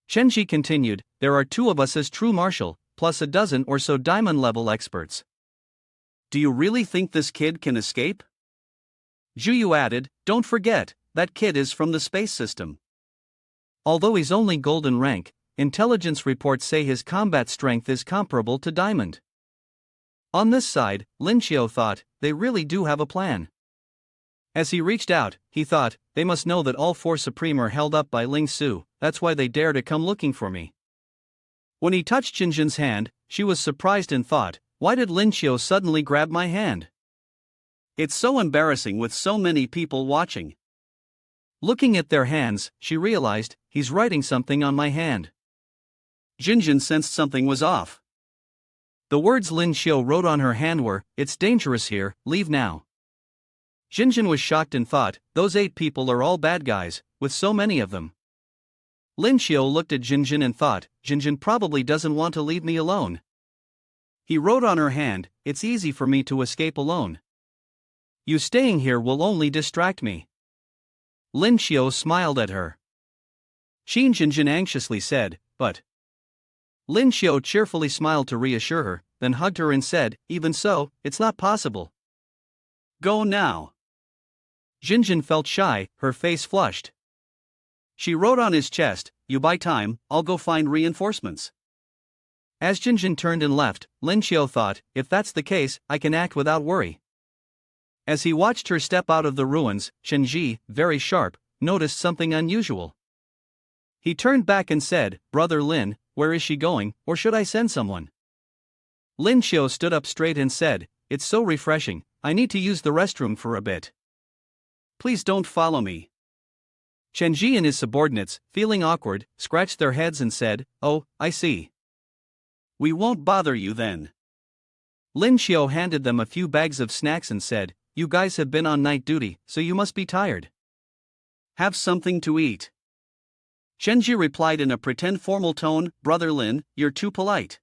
Chenji continued, there are 2 of us as true martial, plus a dozen or so diamond-level experts. Do you really think this kid can escape? Zhu Yu added, don't forget, that kid is from the space system. Although he's only golden rank, intelligence reports say his combat strength is comparable to diamond. On this side, Lin Xiu thought, they really do have a plan. As he reached out, he thought, they must know that all 4 Supreme are held up by Ling Su, that's why they dare to come looking for me. When he touched Jinjin's hand, she was surprised and thought, why did Lin Xiu suddenly grab my hand? It's so embarrassing with so many people watching. Looking at their hands, she realized, he's writing something on my hand. Jinjin sensed something was off. The words Lin Xiu wrote on her hand were, it's dangerous here, leave now. Jinjin was shocked and thought, those 8 people are all bad guys, with so many of them. Lin Xiu looked at Jinjin and thought, Jinjin probably doesn't want to leave me alone. He wrote on her hand, it's easy for me to escape alone. You staying here will only distract me. Lin Xiu smiled at her. Jinjin anxiously said, but. Lin Xiu cheerfully smiled to reassure her, then hugged her and said, even so, it's not possible. Go now. Jinjin felt shy, her face flushed. She wrote on his chest, you buy time, I'll go find reinforcements. As Jinjin turned and left, Lin Xiu thought, if that's the case, I can act without worry. As he watched her step out of the ruins, Chenji, very sharp, noticed something unusual. He turned back and said, Brother Lin, where is she going, or should I send someone? Lin Xiu stood up straight and said, it's so refreshing, I need to use the restroom for a bit. Please don't follow me. Chenji and his subordinates, feeling awkward, scratched their heads and said, oh, I see. We won't bother you then. Lin Xiu handed them a few bags of snacks and said, you guys have been on night duty, so you must be tired. Have something to eat. Chenji replied in a pretend formal tone, Brother Lin, you're too polite.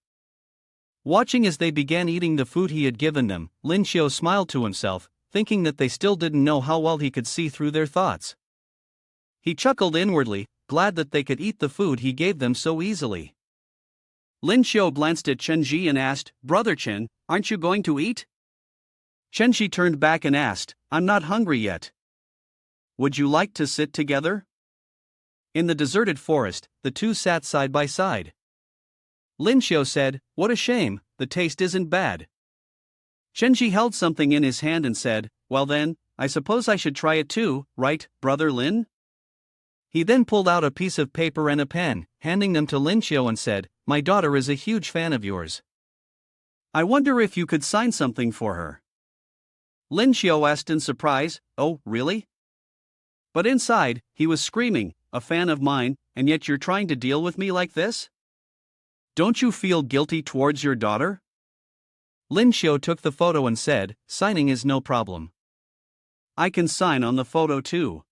Watching as they began eating the food he had given them, Lin Xiu smiled to himself, thinking that they still didn't know how well he could see through their thoughts. He chuckled inwardly, glad that they could eat the food he gave them so easily. Lin Xiu glanced at Chenji and asked, Brother Chen, aren't you going to eat? Chenji turned back and asked, I'm not hungry yet. Would you like to sit together? In the deserted forest, the two sat side by side. Lin Xiu said, "What a shame, the taste isn't bad." Chenji held something in his hand and said, "Well then, I suppose I should try it too, right, brother Lin?" He then pulled out a piece of paper and a pen, handing them to Lin Xiu and said, "My daughter is a huge fan of yours. I wonder if you could sign something for her." Lin Xiu asked in surprise, "Oh, really?" But inside, he was screaming, "A fan of mine, and yet you're trying to deal with me like this? Don't you feel guilty towards your daughter?" Lin Xiu took the photo and said, "Signing is no problem. I can sign on the photo too."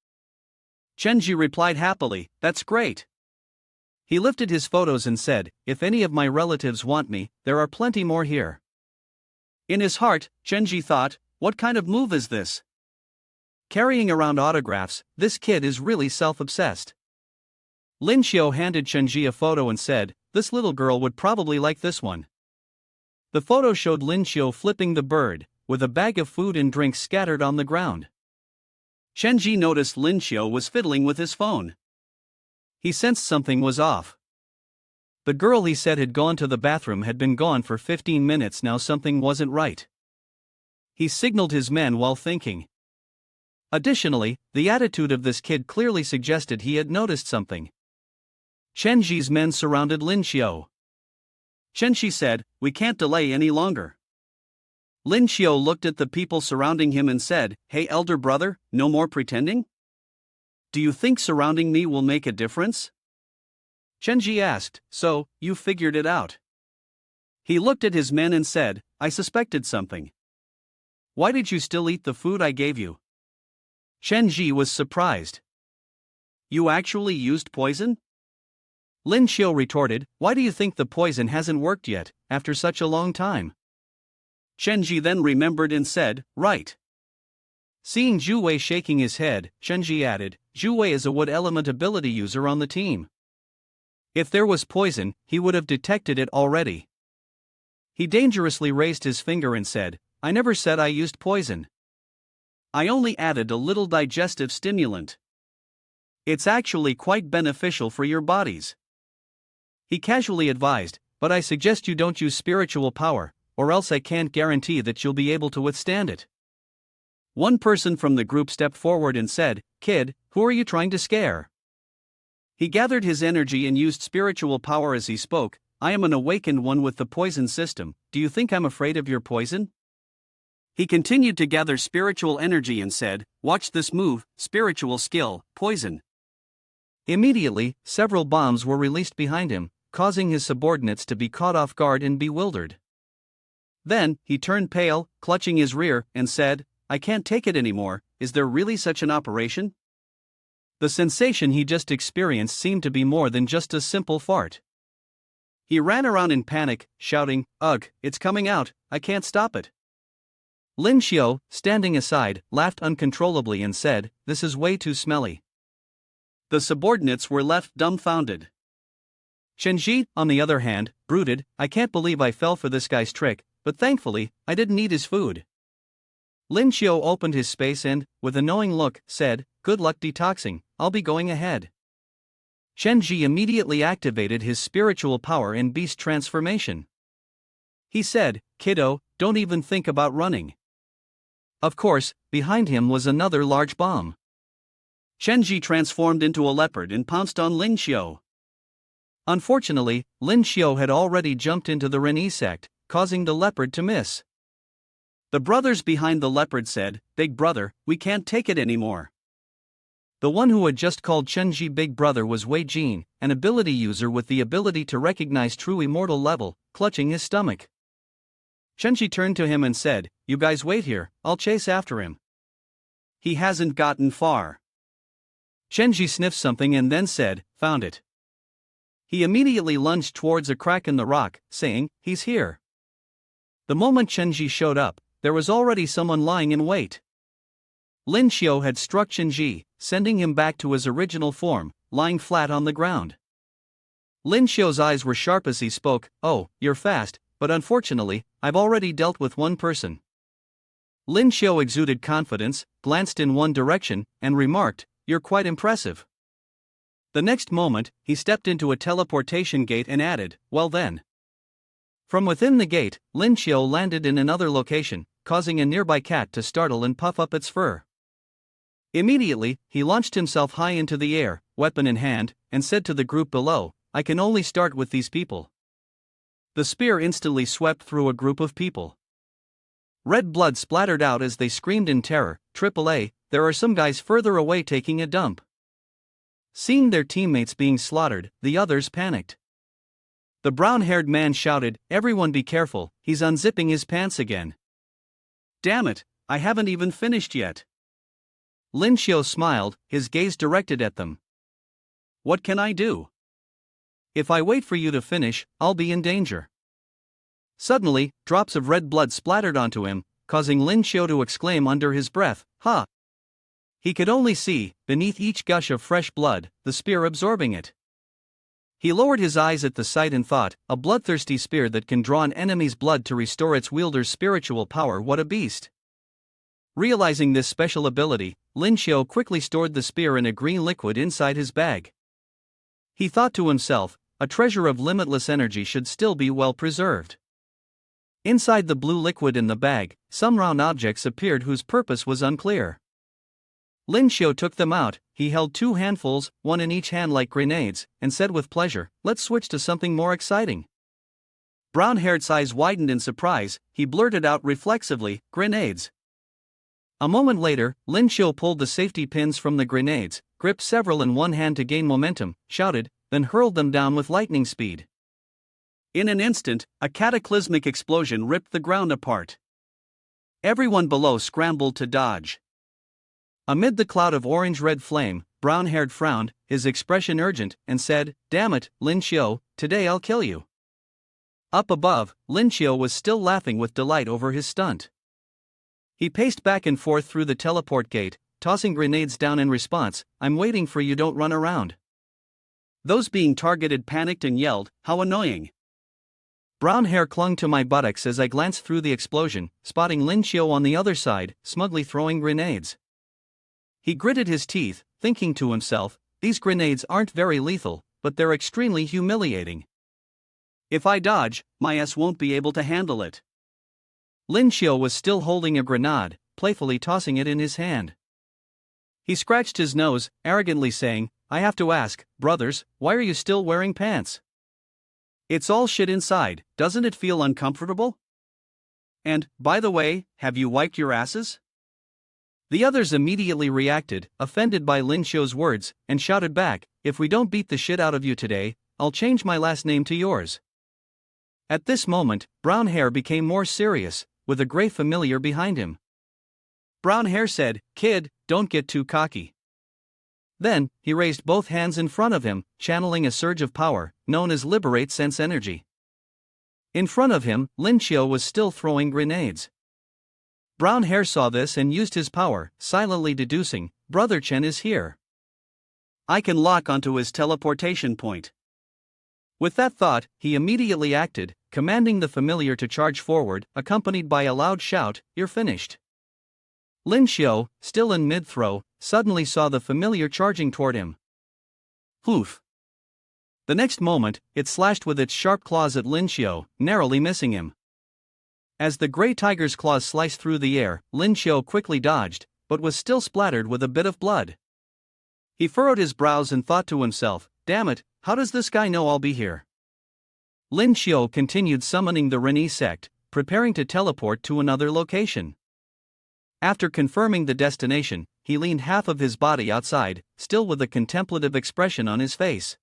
Chenji replied happily, "That's great." He lifted his photos and said, "If any of my relatives want me, there are plenty more here." In his heart, Chenji thought, "What kind of move is this? Carrying around autographs, this kid is really self-obsessed." Lin Xiu handed Chenji a photo and said, "This little girl would probably like this one." The photo showed Lin Xiu flipping the bird, with a bag of food and drinks scattered on the ground. Chenji noticed Lin Xiu was fiddling with his phone. He sensed something was off. The girl he said had gone to the bathroom had been gone for 15 minutes now. Something wasn't right. He signaled his men while thinking. Additionally, the attitude of this kid clearly suggested he had noticed something. Chenji's men surrounded Lin Xiu. Chenji said, "We can't delay any longer." Lin Xiu looked at the people surrounding him and said, "Hey elder brother, no more pretending? Do you think surrounding me will make a difference?" Chenji asked, "So, you figured it out?" He looked at his men and said, "I suspected something. Why did you still eat the food I gave you?" Chenji was surprised. "You actually used poison?" Lin Xiu retorted, "Why do you think the poison hasn't worked yet, after such a long time?" Chenji then remembered and said, "Right." Seeing Zhu Wei shaking his head, Chenji added, "Zhu Wei is a wood element ability user on the team. If there was poison, he would have detected it already." He dangerously raised his finger and said, "I never said I used poison. I only added a little digestive stimulant. It's actually quite beneficial for your bodies." He casually advised, "But I suggest you don't use spiritual power, or else I can't guarantee that you'll be able to withstand it." One person from the group stepped forward and said, "Kid, who are you trying to scare?" He gathered his energy and used spiritual power as he spoke, "I am an awakened one with the poison system, do you think I'm afraid of your poison?" He continued to gather spiritual energy and said, "Watch this move, spiritual skill, poison." Immediately, several bombs were released behind him, causing his subordinates to be caught off guard and bewildered. Then, he turned pale, clutching his rear, and said, "I can't take it anymore, is there really such an operation?" The sensation he just experienced seemed to be more than just a simple fart. He ran around in panic, shouting, "Ugh, it's coming out, I can't stop it." Lin Xiu, standing aside, laughed uncontrollably and said, "This is way too smelly." The subordinates were left dumbfounded. Chenji, on the other hand, brooded, "I can't believe I fell for this guy's trick, but thankfully, I didn't eat his food." Lin Xiu opened his space and, with a knowing look, said, "Good luck detoxing, I'll be going ahead." Chenji immediately activated his spiritual power in beast transformation. He said, "Kiddo, don't even think about running." Of course, behind him was another large bomb. Chenji transformed into a leopard and pounced on Lin Xiu. Unfortunately, Lin Xiu had already jumped into the Ren sect, causing the leopard to miss. The brothers behind the leopard said, "Big brother, we can't take it anymore." The one who had just called Chenji Big Brother was Wei Jin, an ability user with the ability to recognize true immortal level, clutching his stomach. Chenji turned to him and said, "You guys wait here, I'll chase after him." "He hasn't gotten far." Chenji sniffed something and then said, "Found it." He immediately lunged towards a crack in the rock, saying, "He's here." The moment Chenji showed up, there was already someone lying in wait. Lin Xiu had struck Chenji, sending him back to his original form, lying flat on the ground. Lin Xiu's eyes were sharp as he spoke, "Oh, you're fast, but unfortunately, I've already dealt with one person." Lin Xiu exuded confidence, glanced in one direction, and remarked, "You're quite impressive." The next moment, he stepped into a teleportation gate and added, "Well then." From within the gate, Lin Xiu landed in another location, causing a nearby cat to startle and puff up its fur. Immediately, he launched himself high into the air, weapon in hand, and said to the group below, "I can only start with these people." The spear instantly swept through a group of people. Red blood splattered out as they screamed in terror, "AAA, there are some guys further away taking a dump." Seeing their teammates being slaughtered, the others panicked. The brown-haired man shouted, "Everyone be careful, he's unzipping his pants again." "Damn it, I haven't even finished yet." Lin Xiu smiled, his gaze directed at them. "What can I do? If I wait for you to finish, I'll be in danger." Suddenly, drops of red blood splattered onto him, causing Lin Xiu to exclaim under his breath, "Ha!" He could only see, beneath each gush of fresh blood, the spear absorbing it. He lowered his eyes at the sight and thought, a bloodthirsty spear that can draw an enemy's blood to restore its wielder's spiritual power, what a beast. Realizing this special ability, Lin Xiu quickly stored the spear in a green liquid inside his bag. He thought to himself, a treasure of limitless energy should still be well preserved. Inside the blue liquid in the bag, some round objects appeared whose purpose was unclear. Lin Xiu took them out, he held 2 handfuls, one in each hand like grenades, and said with pleasure, "Let's switch to something more exciting." Brown-haired's eyes widened in surprise, he blurted out reflexively, "Grenades." A moment later, Lin Xiu pulled the safety pins from the grenades, gripped several in one hand to gain momentum, shouted, then hurled them down with lightning speed. In an instant, a cataclysmic explosion ripped the ground apart. Everyone below scrambled to dodge. Amid the cloud of orange-red flame, brown-haired frowned, his expression urgent, and said, "Damn it, Lin Xiu, today I'll kill you." Up above, Lin Xiu was still laughing with delight over his stunt. He paced back and forth through the teleport gate, tossing grenades down in response, "I'm waiting for you, don't run around." Those being targeted panicked and yelled, "How annoying." Brown hair clung to my buttocks as I glanced through the explosion, spotting Lin Xiu on the other side, smugly throwing grenades. He gritted his teeth, thinking to himself, "These grenades aren't very lethal, but they're extremely humiliating. If I dodge, my ass won't be able to handle it." Lin Xiu was still holding a grenade, playfully tossing it in his hand. He scratched his nose, arrogantly saying, "I have to ask, brothers, why are you still wearing pants? It's all shit inside, doesn't it feel uncomfortable? And, by the way, have you wiped your asses?" The others immediately reacted, offended by Lin Xiu's words, and shouted back, "If we don't beat the shit out of you today, I'll change my last name to yours." At this moment, Brown Hair became more serious, with a gray familiar behind him. Brown Hair said, "Kid, don't get too cocky." Then, he raised both hands in front of him, channeling a surge of power, known as Liberate Sense Energy. In front of him, Lin Xiu was still throwing grenades. Brown Hair saw this and used his power, silently deducing, "Brother Chen is here. I can lock onto his teleportation point." With that thought, he immediately acted, commanding the familiar to charge forward, accompanied by a loud shout, "You're finished." Lin Xiu, still in mid-throw, suddenly saw the familiar charging toward him. Poof! The next moment, it slashed with its sharp claws at Lin Xiu, narrowly missing him. As the gray tiger's claws sliced through the air, Lin Xiu quickly dodged, but was still splattered with a bit of blood. He furrowed his brows and thought to himself, "Damn it, how does this guy know I'll be here?" Lin Xiu continued summoning the Reni sect, preparing to teleport to another location. After confirming the destination, he leaned half of his body outside, still with a contemplative expression on his face.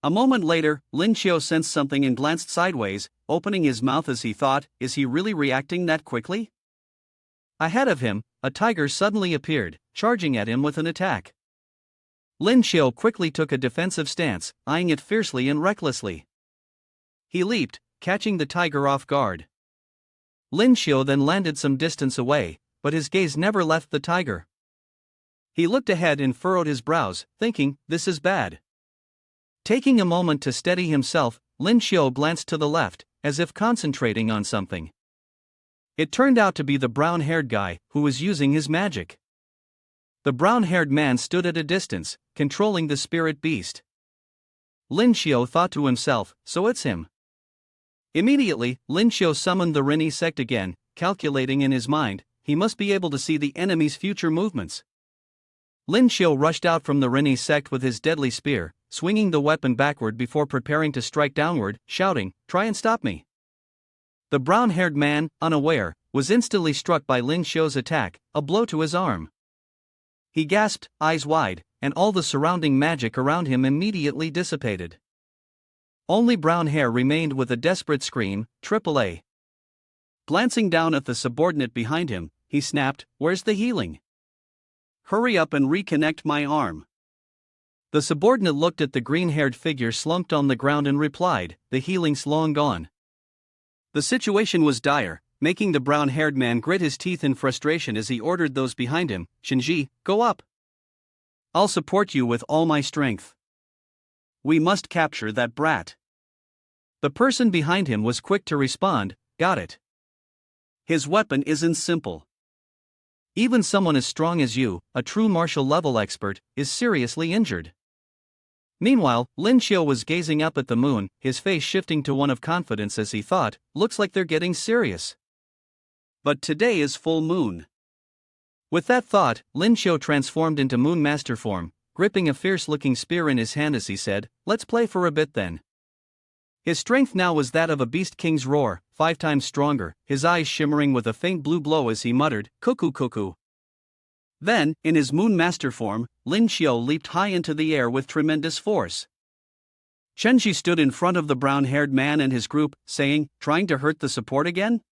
A moment later, Lin Xiu sensed something and glanced sideways, opening his mouth as he thought, "Is he really reacting that quickly?" Ahead of him, a tiger suddenly appeared, charging at him with an attack. Lin Xiu quickly took a defensive stance, eyeing it fiercely and recklessly. He leaped, catching the tiger off guard. Lin Xiu then landed some distance away, but his gaze never left the tiger. He looked ahead and furrowed his brows, thinking, "This is bad." Taking a moment to steady himself, Lin Xiu glanced to the left, as if concentrating on something. It turned out to be the brown-haired guy, who was using his magic. The brown-haired man stood at a distance, controlling the spirit beast. Lin Xiao thought to himself, so it's him. Immediately, Lin Xiao summoned the Rini sect again, calculating in his mind, he must be able to see the enemy's future movements. Lin Xiao rushed out from the Rini sect with his deadly spear, swinging the weapon backward before preparing to strike downward, shouting, "Try and stop me." The brown-haired man, unaware, was instantly struck by Lin Xiao's attack, a blow to his arm. He gasped, eyes wide, and all the surrounding magic around him immediately dissipated. Only brown hair remained with a desperate scream, "AAA." Glancing down at the subordinate behind him, he snapped, "Where's the healing? Hurry up and reconnect my arm." The subordinate looked at the green-haired figure slumped on the ground and replied, "The healing's long gone." The situation was dire, making the brown-haired man grit his teeth in frustration as he ordered those behind him, "Shinji, go up. I'll support you with all my strength. We must capture that brat." The person behind him was quick to respond, "Got it. His weapon isn't simple. Even someone as strong as you, a true martial level expert, is seriously injured." Meanwhile, Lin Xiao was gazing up at the moon, his face shifting to one of confidence as he thought, "Looks like they're getting serious. But today is full moon." With that thought, Lin Xiao transformed into Moon Master form, gripping a fierce-looking spear in his hand as he said, "Let's play for a bit then." His strength now was that of a beast king's roar, 5 times stronger, his eyes shimmering with a faint blue glow as he muttered, "Cuckoo cuckoo." Then, in his Moon Master form, Lin Xiao leaped high into the air with tremendous force. Chenji stood in front of the brown-haired man and his group, saying, "Trying to hurt the support again?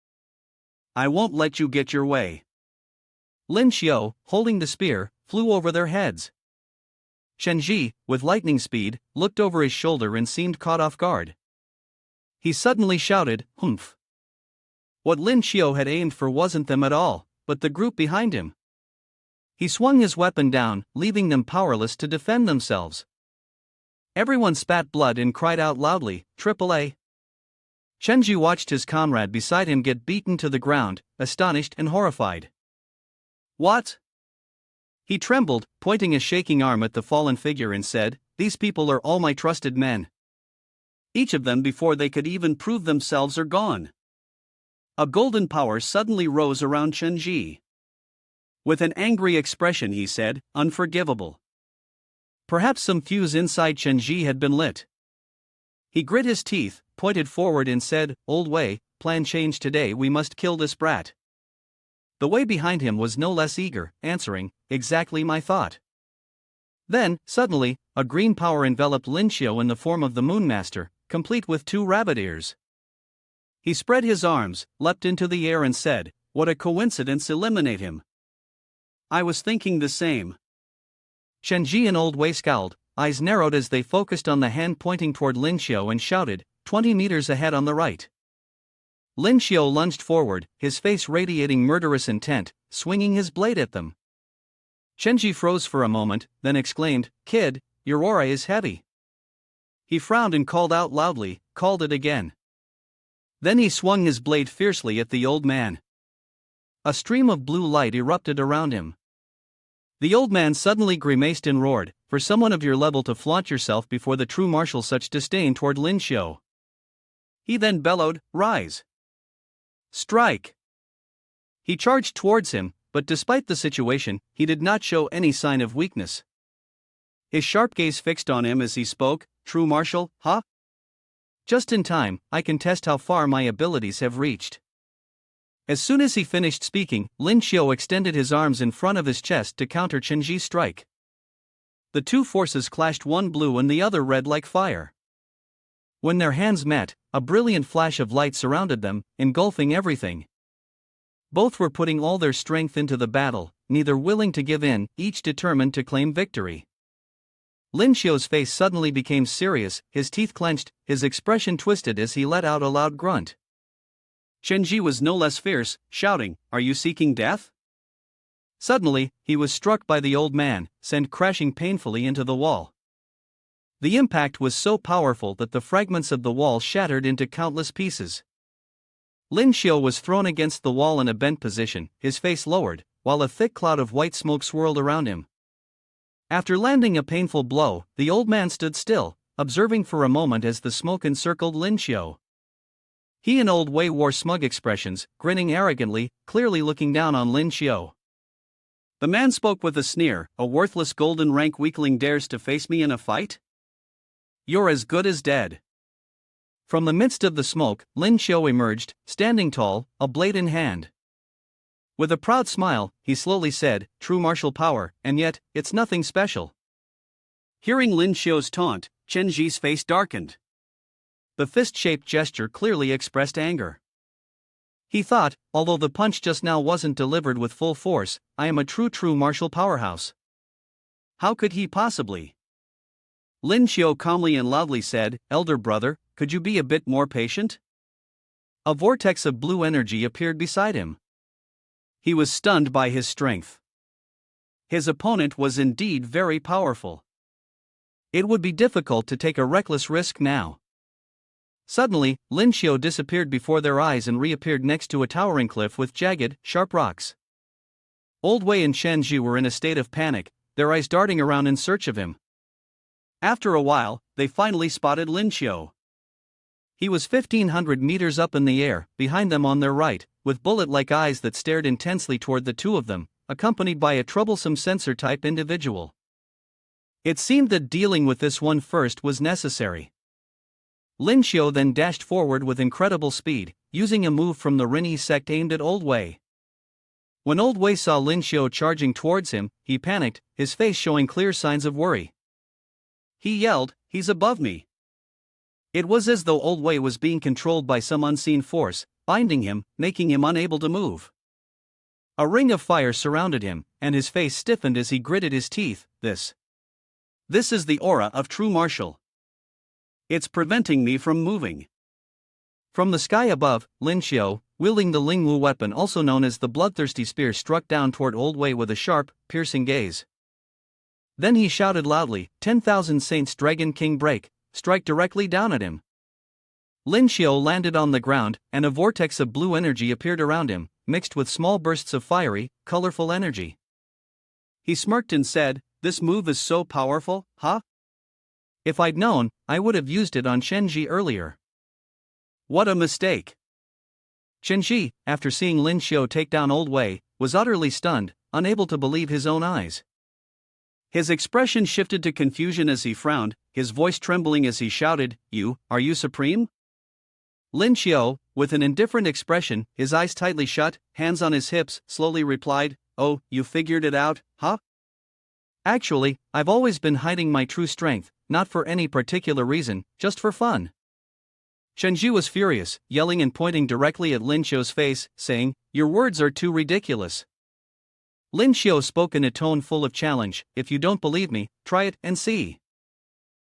I won't let you get your way." Lin Xiao, holding the spear, flew over their heads. Chenji, with lightning speed, looked over his shoulder and seemed caught off guard. He suddenly shouted, "Humph!" What Lin Xiao had aimed for wasn't them at all, but the group behind him. He swung his weapon down, leaving them powerless to defend themselves. Everyone spat blood and cried out loudly, "AAA!" Chenji watched his comrade beside him get beaten to the ground, astonished and horrified. "What?" He trembled, pointing a shaking arm at the fallen figure and said, "These people are all my trusted men. Each of them before they could even prove themselves are gone." A golden power suddenly rose around Chenji. With an angry expression he said, "Unforgivable." Perhaps some fuse inside Chenji had been lit. He grit his teeth, pointed forward and said, "Old way, plan change today, we must kill this brat." The way behind him was no less eager, answering, "Exactly my thought." Then, suddenly, a green power enveloped Lin Xiao in the form of the Moon Master, complete with 2 rabbit ears. He spread his arms, leapt into the air and said, "What a coincidence, eliminate him." "I was thinking the same." Chenji and Old Wei scowled, eyes narrowed as they focused on the hand pointing toward Lin Xiao and shouted, 20 meters ahead on the right." Lin Xiao lunged forward, his face radiating murderous intent, swinging his blade at them. Chenji froze for a moment, then exclaimed, "Kid, your aura is heavy." He frowned and called out loudly, "Called it again." Then he swung his blade fiercely at the old man. A stream of blue light erupted around him. The old man suddenly grimaced and roared, "For someone of your level to flaunt yourself before the true marshal, such disdain toward Lin Xiao." He then bellowed, "Rise! Strike!" He charged towards him, but despite the situation, he did not show any sign of weakness. His sharp gaze fixed on him as he spoke, "True marshal, huh? Just in time, I can test how far my abilities have reached." As soon as he finished speaking, Lin Xiao extended his arms in front of his chest to counter Chenji's strike. The 2 forces clashed, one blue and the other red like fire. When their hands met, a brilliant flash of light surrounded them, engulfing everything. Both were putting all their strength into the battle, neither willing to give in, each determined to claim victory. Lin Xiao's face suddenly became serious, his teeth clenched, his expression twisted as he let out a loud grunt. Chenji was no less fierce, shouting, "Are you seeking death?" Suddenly, he was struck by the old man, sent crashing painfully into the wall. The impact was so powerful that the fragments of the wall shattered into countless pieces. Lin Xiao was thrown against the wall in a bent position, his face lowered, while a thick cloud of white smoke swirled around him. After landing a painful blow, the old man stood still, observing for a moment as the smoke encircled Lin Xiu. He and Old Wei wore smug expressions, grinning arrogantly, clearly looking down on Lin Xiu. The man spoke with a sneer. A worthless golden rank weakling dares to face me in a fight? You're as good as dead. From the midst of the smoke, Lin Xiu emerged, standing tall, a blade in hand. With a proud smile, he slowly said, "True martial power, and yet, it's nothing special." Hearing Lin Xiu's taunt, Chen Ji's face darkened. The fist-shaped gesture clearly expressed anger. He thought, although the punch just now wasn't delivered with full force, I am a true martial powerhouse. How could he possibly? Lin Xiu calmly and loudly said, "Elder brother, could you be a bit more patient?" A vortex of blue energy appeared beside him. He was stunned by his strength. His opponent was indeed very powerful. It would be difficult to take a reckless risk now. Suddenly, Lin Xiu disappeared before their eyes and reappeared next to a towering cliff with jagged, sharp rocks. Old Wei and Chen Ji were in a state of panic, their eyes darting around in search of him. After a while, they finally spotted Lin Xiu. He was 1,500 meters up in the air, behind them on their right, with bullet-like eyes that stared intensely toward the two of them, accompanied by a troublesome censor-type individual. It seemed that dealing with this one first was necessary. Lin Xiu then dashed forward with incredible speed, using a move from the Rinyi sect aimed at Old Wei. When Old Wei saw Lin Xiu charging towards him, he panicked, his face showing clear signs of worry. He yelled, "He's above me!" It was as though Old Wei was being controlled by some unseen force, binding him, making him unable to move. A ring of fire surrounded him, and his face stiffened as he gritted his teeth. This is the aura of true martial. It's preventing me from moving. From the sky above, Lin Xiu, wielding the Lingwu weapon also known as the bloodthirsty spear, struck down toward Old Wei with a sharp, piercing gaze. Then he shouted loudly, 10,000 Saints Dragon King break, strike directly down at him. Lin Xiu landed on the ground, and a vortex of blue energy appeared around him, mixed with small bursts of fiery, colorful energy. He smirked and said, "This move is so powerful, huh? If I'd known, I would have used it on Chen Ji earlier." What a mistake. Chen Ji, after seeing Lin Xiu take down Old Wei, was utterly stunned, unable to believe his own eyes. His expression shifted to confusion as he frowned, his voice trembling as he shouted, Are you supreme?" Lin Xiu, with an indifferent expression, his eyes tightly shut, hands on his hips, slowly replied, "Oh, you figured it out, huh?" "Actually, I've always been hiding my true strength, not for any particular reason, just for fun." Chen Ji was furious, yelling and pointing directly at Lin Xiu's face, saying, "Your words are too ridiculous." Lin Xiu spoke in a tone full of challenge, "If you don't believe me, try it and see."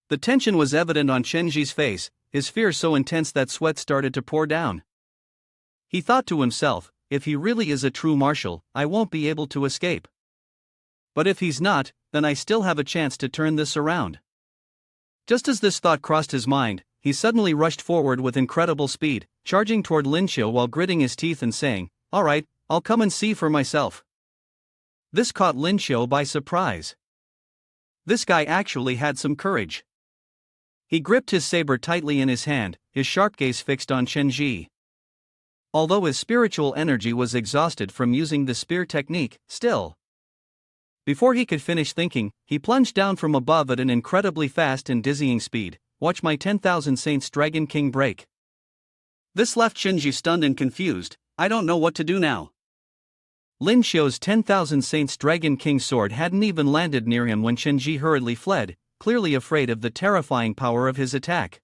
The tension was evident on Chen Ji's face, his fear so intense that sweat started to pour down. He thought to himself, if he really is a true martial, I won't be able to escape. But if he's not, then I still have a chance to turn this around. Just as this thought crossed his mind, he suddenly rushed forward with incredible speed, charging toward Lin Xiu while gritting his teeth and saying, "All right, I'll come and see for myself." This caught Lin Xiu by surprise. This guy actually had some courage. He gripped his saber tightly in his hand, his sharp gaze fixed on Chen Ji. Although his spiritual energy was exhausted from using the spear technique, still. Before he could finish thinking, he plunged down from above at an incredibly fast and dizzying speed. "Watch my 10,000 Saints Dragon King break." This left Chen Ji stunned and confused. "I don't know what to do now." Lin Xiu's 10,000 Saints Dragon King sword hadn't even landed near him when Chen Ji hurriedly fled, clearly afraid of the terrifying power of his attack.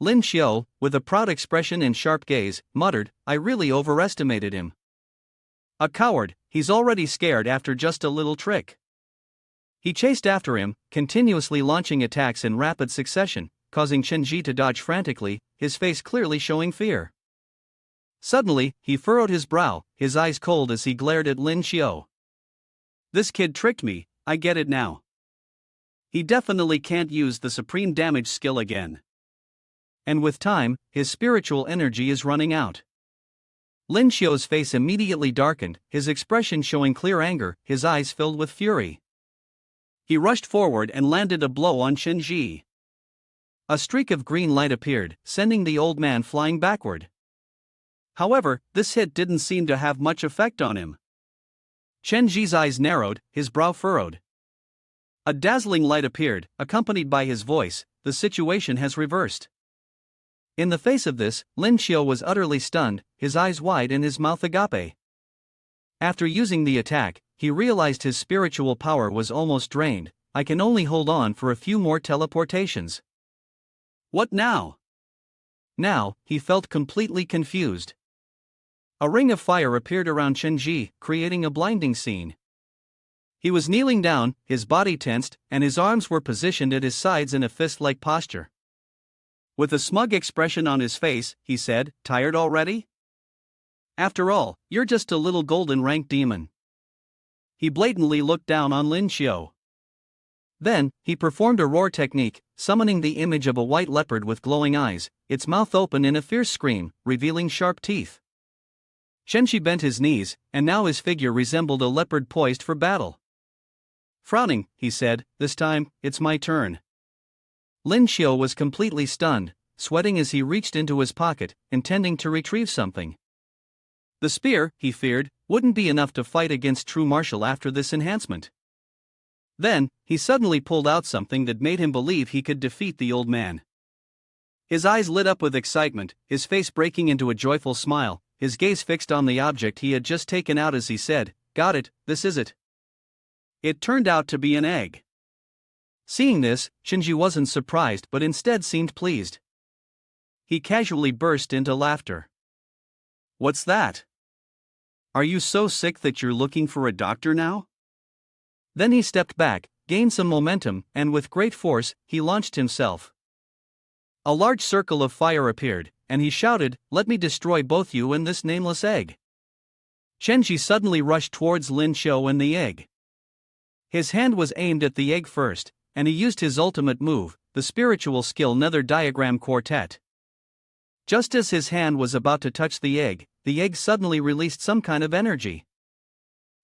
Lin Xiu, with a proud expression and sharp gaze, muttered, "I really overestimated him. A coward, he's already scared after just a little trick." He chased after him, continuously launching attacks in rapid succession, causing Chen Ji to dodge frantically, his face clearly showing fear. Suddenly, he furrowed his brow, his eyes cold as he glared at Lin Xiu. "This kid tricked me, I get it now. He definitely can't use the supreme damage skill again. And with time, his spiritual energy is running out." Lin Xiu's face immediately darkened, his expression showing clear anger, his eyes filled with fury. He rushed forward and landed a blow on Chen Ji. A streak of green light appeared, sending the old man flying backward. However, this hit didn't seem to have much effect on him. Chen Ji's eyes narrowed, his brow furrowed. A dazzling light appeared, accompanied by his voice, "The situation has reversed." In the face of this, Lin Xiu was utterly stunned, his eyes wide and his mouth agape. After using the attack, he realized his spiritual power was almost drained. I can only hold on for a few more teleportations. What now? Now, he felt completely confused. A ring of fire appeared around Chen Ji, creating a blinding scene. He was kneeling down, his body tensed, and his arms were positioned at his sides in a fist-like posture. With a smug expression on his face, he said, "Tired already? After all, you're just a little golden rank demon." He blatantly looked down on Lin Xiu. Then, he performed a roar technique, summoning the image of a white leopard with glowing eyes, its mouth open in a fierce scream, revealing sharp teeth. Chen Ji bent his knees, and now his figure resembled a leopard poised for battle. Frowning, he said, "This time, it's my turn." Lin Xiu was completely stunned, sweating as he reached into his pocket, intending to retrieve something. The spear, he feared, wouldn't be enough to fight against true martial after this enhancement. Then, he suddenly pulled out something that made him believe he could defeat the old man. His eyes lit up with excitement, his face breaking into a joyful smile, his gaze fixed on the object he had just taken out as he said, "Got it, this is it." It turned out to be an egg. Seeing this, Shinji wasn't surprised but instead seemed pleased. He casually burst into laughter. "What's that? Are you so sick that you're looking for a doctor now?" Then he stepped back, gained some momentum, and with great force, he launched himself. A large circle of fire appeared, and he shouted, "Let me destroy both you and this nameless egg." Shenji suddenly rushed towards Lin Xiu and the egg. His hand was aimed at the egg first, and he used his ultimate move, the spiritual skill Nether Diagram Quartet. Just as his hand was about to touch the egg suddenly released some kind of energy.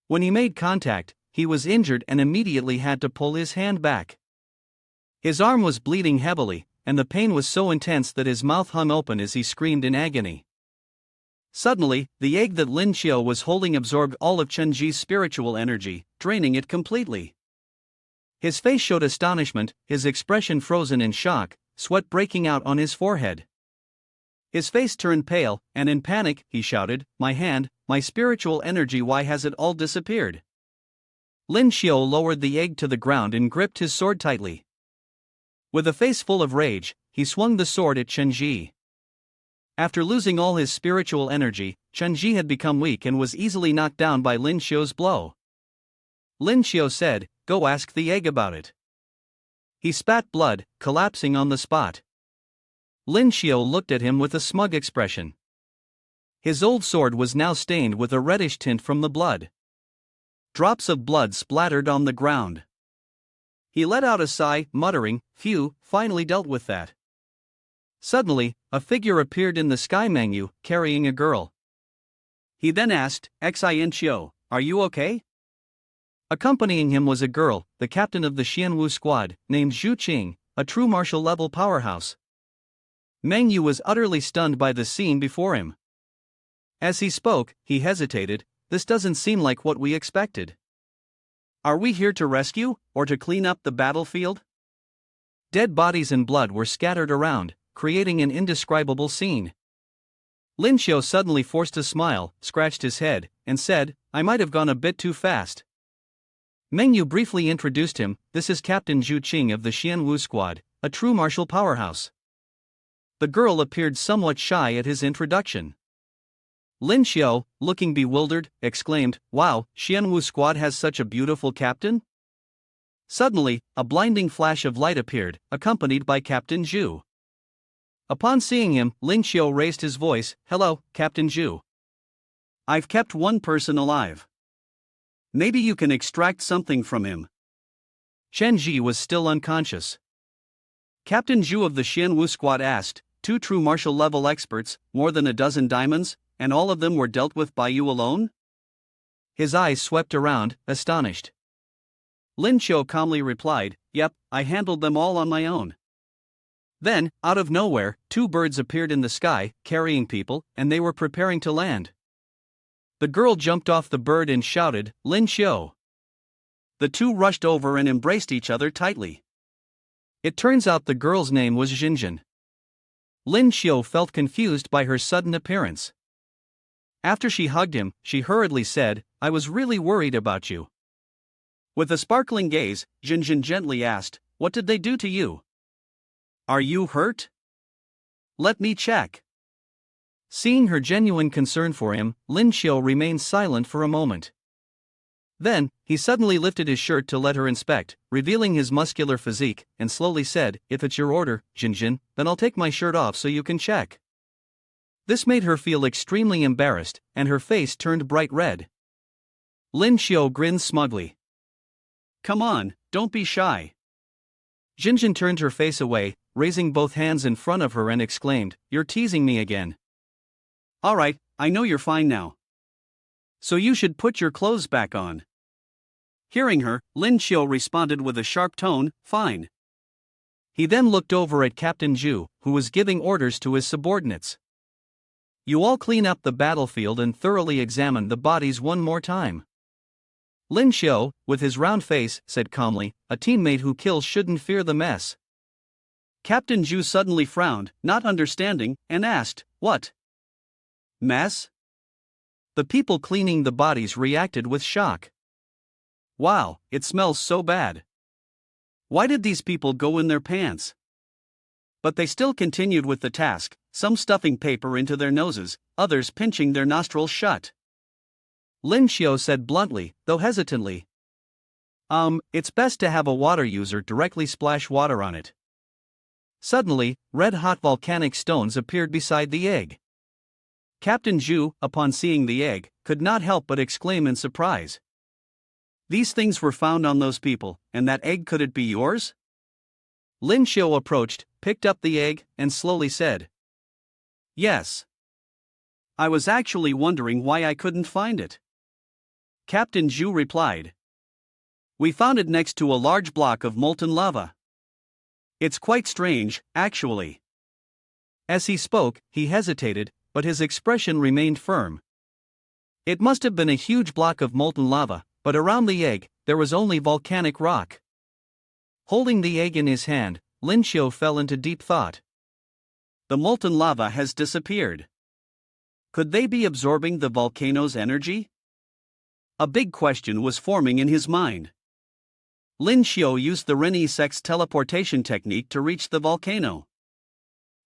When he made contact, he was injured and immediately had to pull his hand back. His arm was bleeding heavily, and the pain was so intense that his mouth hung open as he screamed in agony. Suddenly, the egg that Lin Xiu was holding absorbed all of Chen Ji's spiritual energy, draining it completely. His face showed astonishment, his expression frozen in shock, sweat breaking out on his forehead. His face turned pale, and in panic, he shouted, "My hand, my spiritual energy, why has it all disappeared?" Lin Xiu lowered the egg to the ground and gripped his sword tightly. With a face full of rage, he swung the sword at Chen Ji. After losing all his spiritual energy, Chen Ji had become weak and was easily knocked down by Lin Xiu's blow. Lin Xiu said, "Go ask the egg about it." He spat blood, collapsing on the spot. Lin Xiu looked at him with a smug expression. His old sword was now stained with a reddish tint from the blood. Drops of blood splattered on the ground. He let out a sigh, muttering, "Phew, finally dealt with that." Suddenly, a figure appeared in the sky menu, carrying a girl. He then asked, "Xin Xiu, are you okay?" Accompanying him was a girl, the captain of the Xianwu squad, named Zhu Qing, a true martial level powerhouse. Meng Yu was utterly stunned by the scene before him. As he spoke, he hesitated, "This doesn't seem like what we expected. Are we here to rescue, or to clean up the battlefield?" Dead bodies and blood were scattered around, creating an indescribable scene. Lin Xiu suddenly forced a smile, scratched his head, and said, "I might have gone a bit too fast." Meng Yu briefly introduced him, "This is Captain Zhu Qing of the Xianwu squad, a true martial powerhouse." The girl appeared somewhat shy at his introduction. Lin Xiu, looking bewildered, exclaimed, "Wow, Xianwu squad has such a beautiful captain?" Suddenly, a blinding flash of light appeared, accompanied by Captain Zhu. Upon seeing him, Lin Xiu raised his voice, "Hello, Captain Zhu. I've kept one person alive. Maybe you can extract something from him." Chen Ji was still unconscious. Captain Zhu of the Xianwu squad asked, "Two true martial level experts, more than a dozen diamonds, and all of them were dealt with by you alone?" His eyes swept around, astonished. Lin Xiu calmly replied, "Yep, I handled them all on my own." Then, out of nowhere, two birds appeared in the sky, carrying people, and they were preparing to land. The girl jumped off the bird and shouted, "Lin Xiu!" The two rushed over and embraced each other tightly. It turns out the girl's name was Jinjin. Lin Xiu felt confused by her sudden appearance. After she hugged him, she hurriedly said, "I was really worried about you." With a sparkling gaze, Jinjin gently asked, "What did they do to you? Are you hurt? Let me check." Seeing her genuine concern for him, Lin Xiu remained silent for a moment. Then, he suddenly lifted his shirt to let her inspect, revealing his muscular physique, and slowly said, "If it's your order, Jinjin, then I'll take my shirt off so you can check." This made her feel extremely embarrassed, and her face turned bright red. Lin Xiu grinned smugly. "Come on, don't be shy." Jinjin turned her face away, raising both hands in front of her and exclaimed, "You're teasing me again." "Alright, I know you're fine now. So you should put your clothes back on." Hearing her, Lin Xiu responded with a sharp tone, "Fine." He then looked over at Captain Zhu, who was giving orders to his subordinates. "You all clean up the battlefield and thoroughly examine the bodies one more time." Lin Xiu, with his round face, said calmly, "A teammate who kills shouldn't fear the mess." Captain Zhu suddenly frowned, not understanding, and asked, "What mess?" The people cleaning the bodies reacted with shock. "Wow, it smells so bad. Why did these people go in their pants?" But they still continued with the task, some stuffing paper into their noses, others pinching their nostrils shut. Lin Xiu said bluntly, though hesitantly, It's best to have a water user directly splash water on it." Suddenly, red-hot volcanic stones appeared beside the egg. Captain Zhu, upon seeing the egg, could not help but exclaim in surprise. "These things were found on those people, and that egg, could it be yours?" Lin Xiu approached, picked up the egg, and slowly said, "Yes. I was actually wondering why I couldn't find it." Captain Zhu replied, "We found it next to a large block of molten lava. It's quite strange, actually." As he spoke, he hesitated, but his expression remained firm. It must have been a huge block of molten lava, but around the egg, there was only volcanic rock. Holding the egg in his hand, Lin Xiu fell into deep thought. The molten lava has disappeared. Could they be absorbing the volcano's energy? A big question was forming in his mind. Lin Xiu used the Ren-E-Sec's teleportation technique to reach the volcano.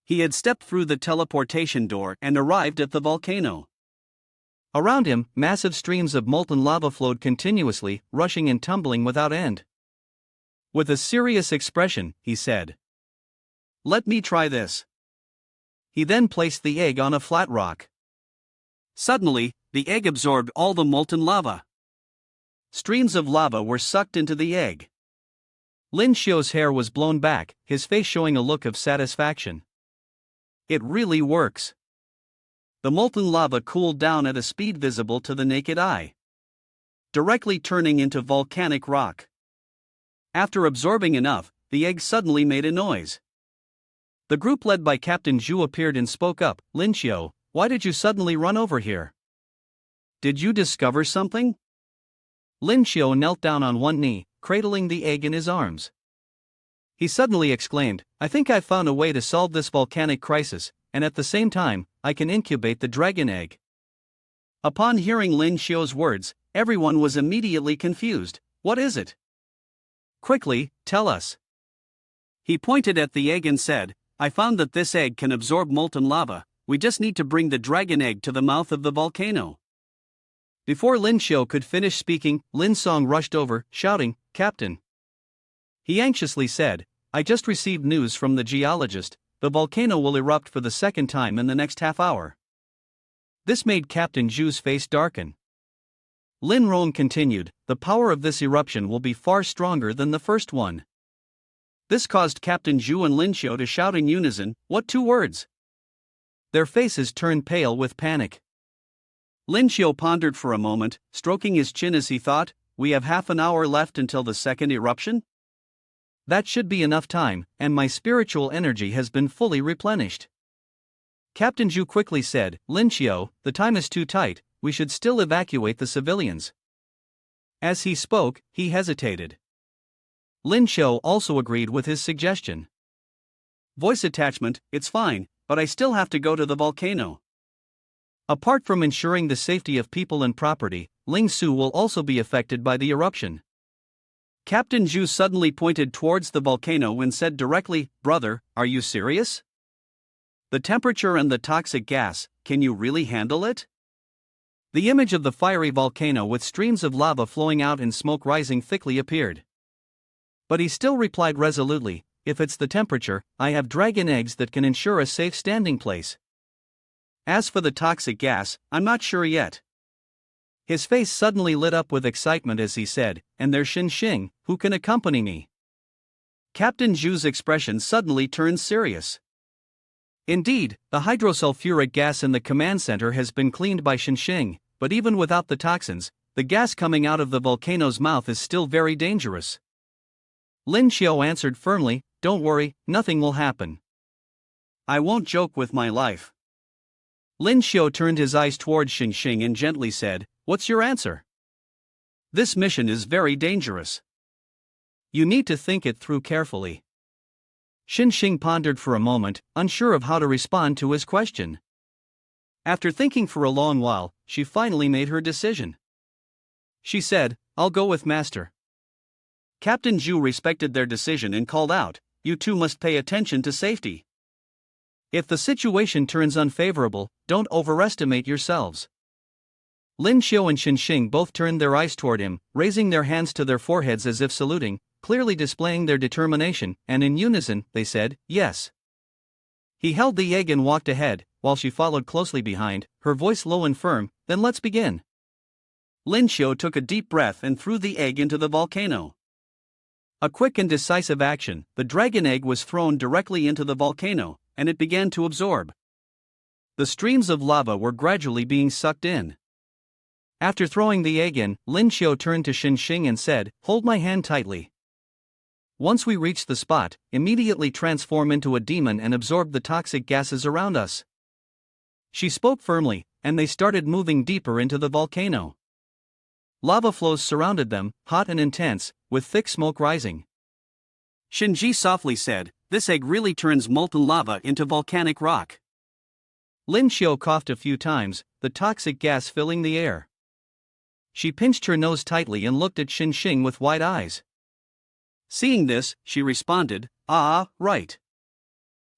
He had stepped through the teleportation door and arrived at the volcano. Around him, massive streams of molten lava flowed continuously, rushing and tumbling without end. With a serious expression, he said, "Let me try this." He then placed the egg on a flat rock. Suddenly, the egg absorbed all the molten lava. Streams of lava were sucked into the egg. Lin Xiu's hair was blown back, his face showing a look of satisfaction. "It really works." The molten lava cooled down at a speed visible to the naked eye, directly turning into volcanic rock. After absorbing enough, the egg suddenly made a noise. The group led by Captain Zhu appeared and spoke up, "Lin Xiu, why did you suddenly run over here? Did you discover something?" Lin Xiu knelt down on one knee, cradling the egg in his arms. He suddenly exclaimed, "I think I've found a way to solve this volcanic crisis, and at the same time, I can incubate the dragon egg." Upon hearing Lin Xiu's words, everyone was immediately confused. "What is it? Quickly, tell us." He pointed at the egg and said, "I found that this egg can absorb molten lava. We just need to bring the dragon egg to the mouth of the volcano." Before Lin Xiu could finish speaking, Lin Song rushed over, shouting, "Captain." He anxiously said, "I just received news from the geologist. The volcano will erupt for the second time in the next half hour." This made Captain Zhu's face darken. Lin Rong continued, "The power of this eruption will be far stronger than the first one." This caused Captain Zhu and Lin Xiu to shout in unison, "What two words?" Their faces turned pale with panic. Lin Xiu pondered for a moment, stroking his chin as he thought, we have half an hour left until the second eruption? That should be enough time, and my spiritual energy has been fully replenished. Captain Zhu quickly said, Lin Xiu, the time is too tight, we should still evacuate the civilians. As he spoke, he hesitated. Lin Xiu also agreed with his suggestion. Voice attachment, it's fine, but I still have to go to the volcano. Apart from ensuring the safety of people and property, Ling Su will also be affected by the eruption. Captain Zhu suddenly pointed towards the volcano and said directly, Brother, are you serious? The temperature and the toxic gas, can you really handle it? The image of the fiery volcano with streams of lava flowing out and smoke rising thickly appeared. But he still replied resolutely, if it's the temperature, I have dragon eggs that can ensure a safe standing place. As for the toxic gas, I'm not sure yet. His face suddenly lit up with excitement as he said, and there's Xing, who can accompany me. Captain Zhu's expression suddenly turned serious. Indeed, the hydrosulfuric gas in the command center has been cleaned by Xing, but even without the toxins, the gas coming out of the volcano's mouth is still very dangerous. Lin Xiu answered firmly, don't worry, nothing will happen. I won't joke with my life. Lin Xiu turned his eyes towards Xing and gently said, what's your answer? This mission is very dangerous. You need to think it through carefully. Xing pondered for a moment, unsure of how to respond to his question. After thinking for a long while, she finally made her decision. She said, I'll go with Master. Captain Zhu respected their decision and called out, you two must pay attention to safety. If the situation turns unfavorable, don't overestimate yourselves. Lin Xiu and Xing both turned their eyes toward him, raising their hands to their foreheads as if saluting, clearly displaying their determination, and in unison, they said, yes. He held the egg and walked ahead, while she followed closely behind, her voice low and firm, then let's begin. Lin Xiu took a deep breath and threw the egg into the volcano. A quick and decisive action, the dragon egg was thrown directly into the volcano, and it began to absorb. The streams of lava were gradually being sucked in. After throwing the egg in, Lin Xiu turned to Xing and said, hold my hand tightly. Once we reach the spot, immediately transform into a demon and absorb the toxic gases around us. She spoke firmly, and they started moving deeper into the volcano. Lava flows surrounded them, hot and intense, with thick smoke rising. Xinji softly said, this egg really turns molten lava into volcanic rock. Lin Xiu coughed a few times, the toxic gas filling the air. She pinched her nose tightly and looked at Xing with wide eyes. Seeing this, she responded, right.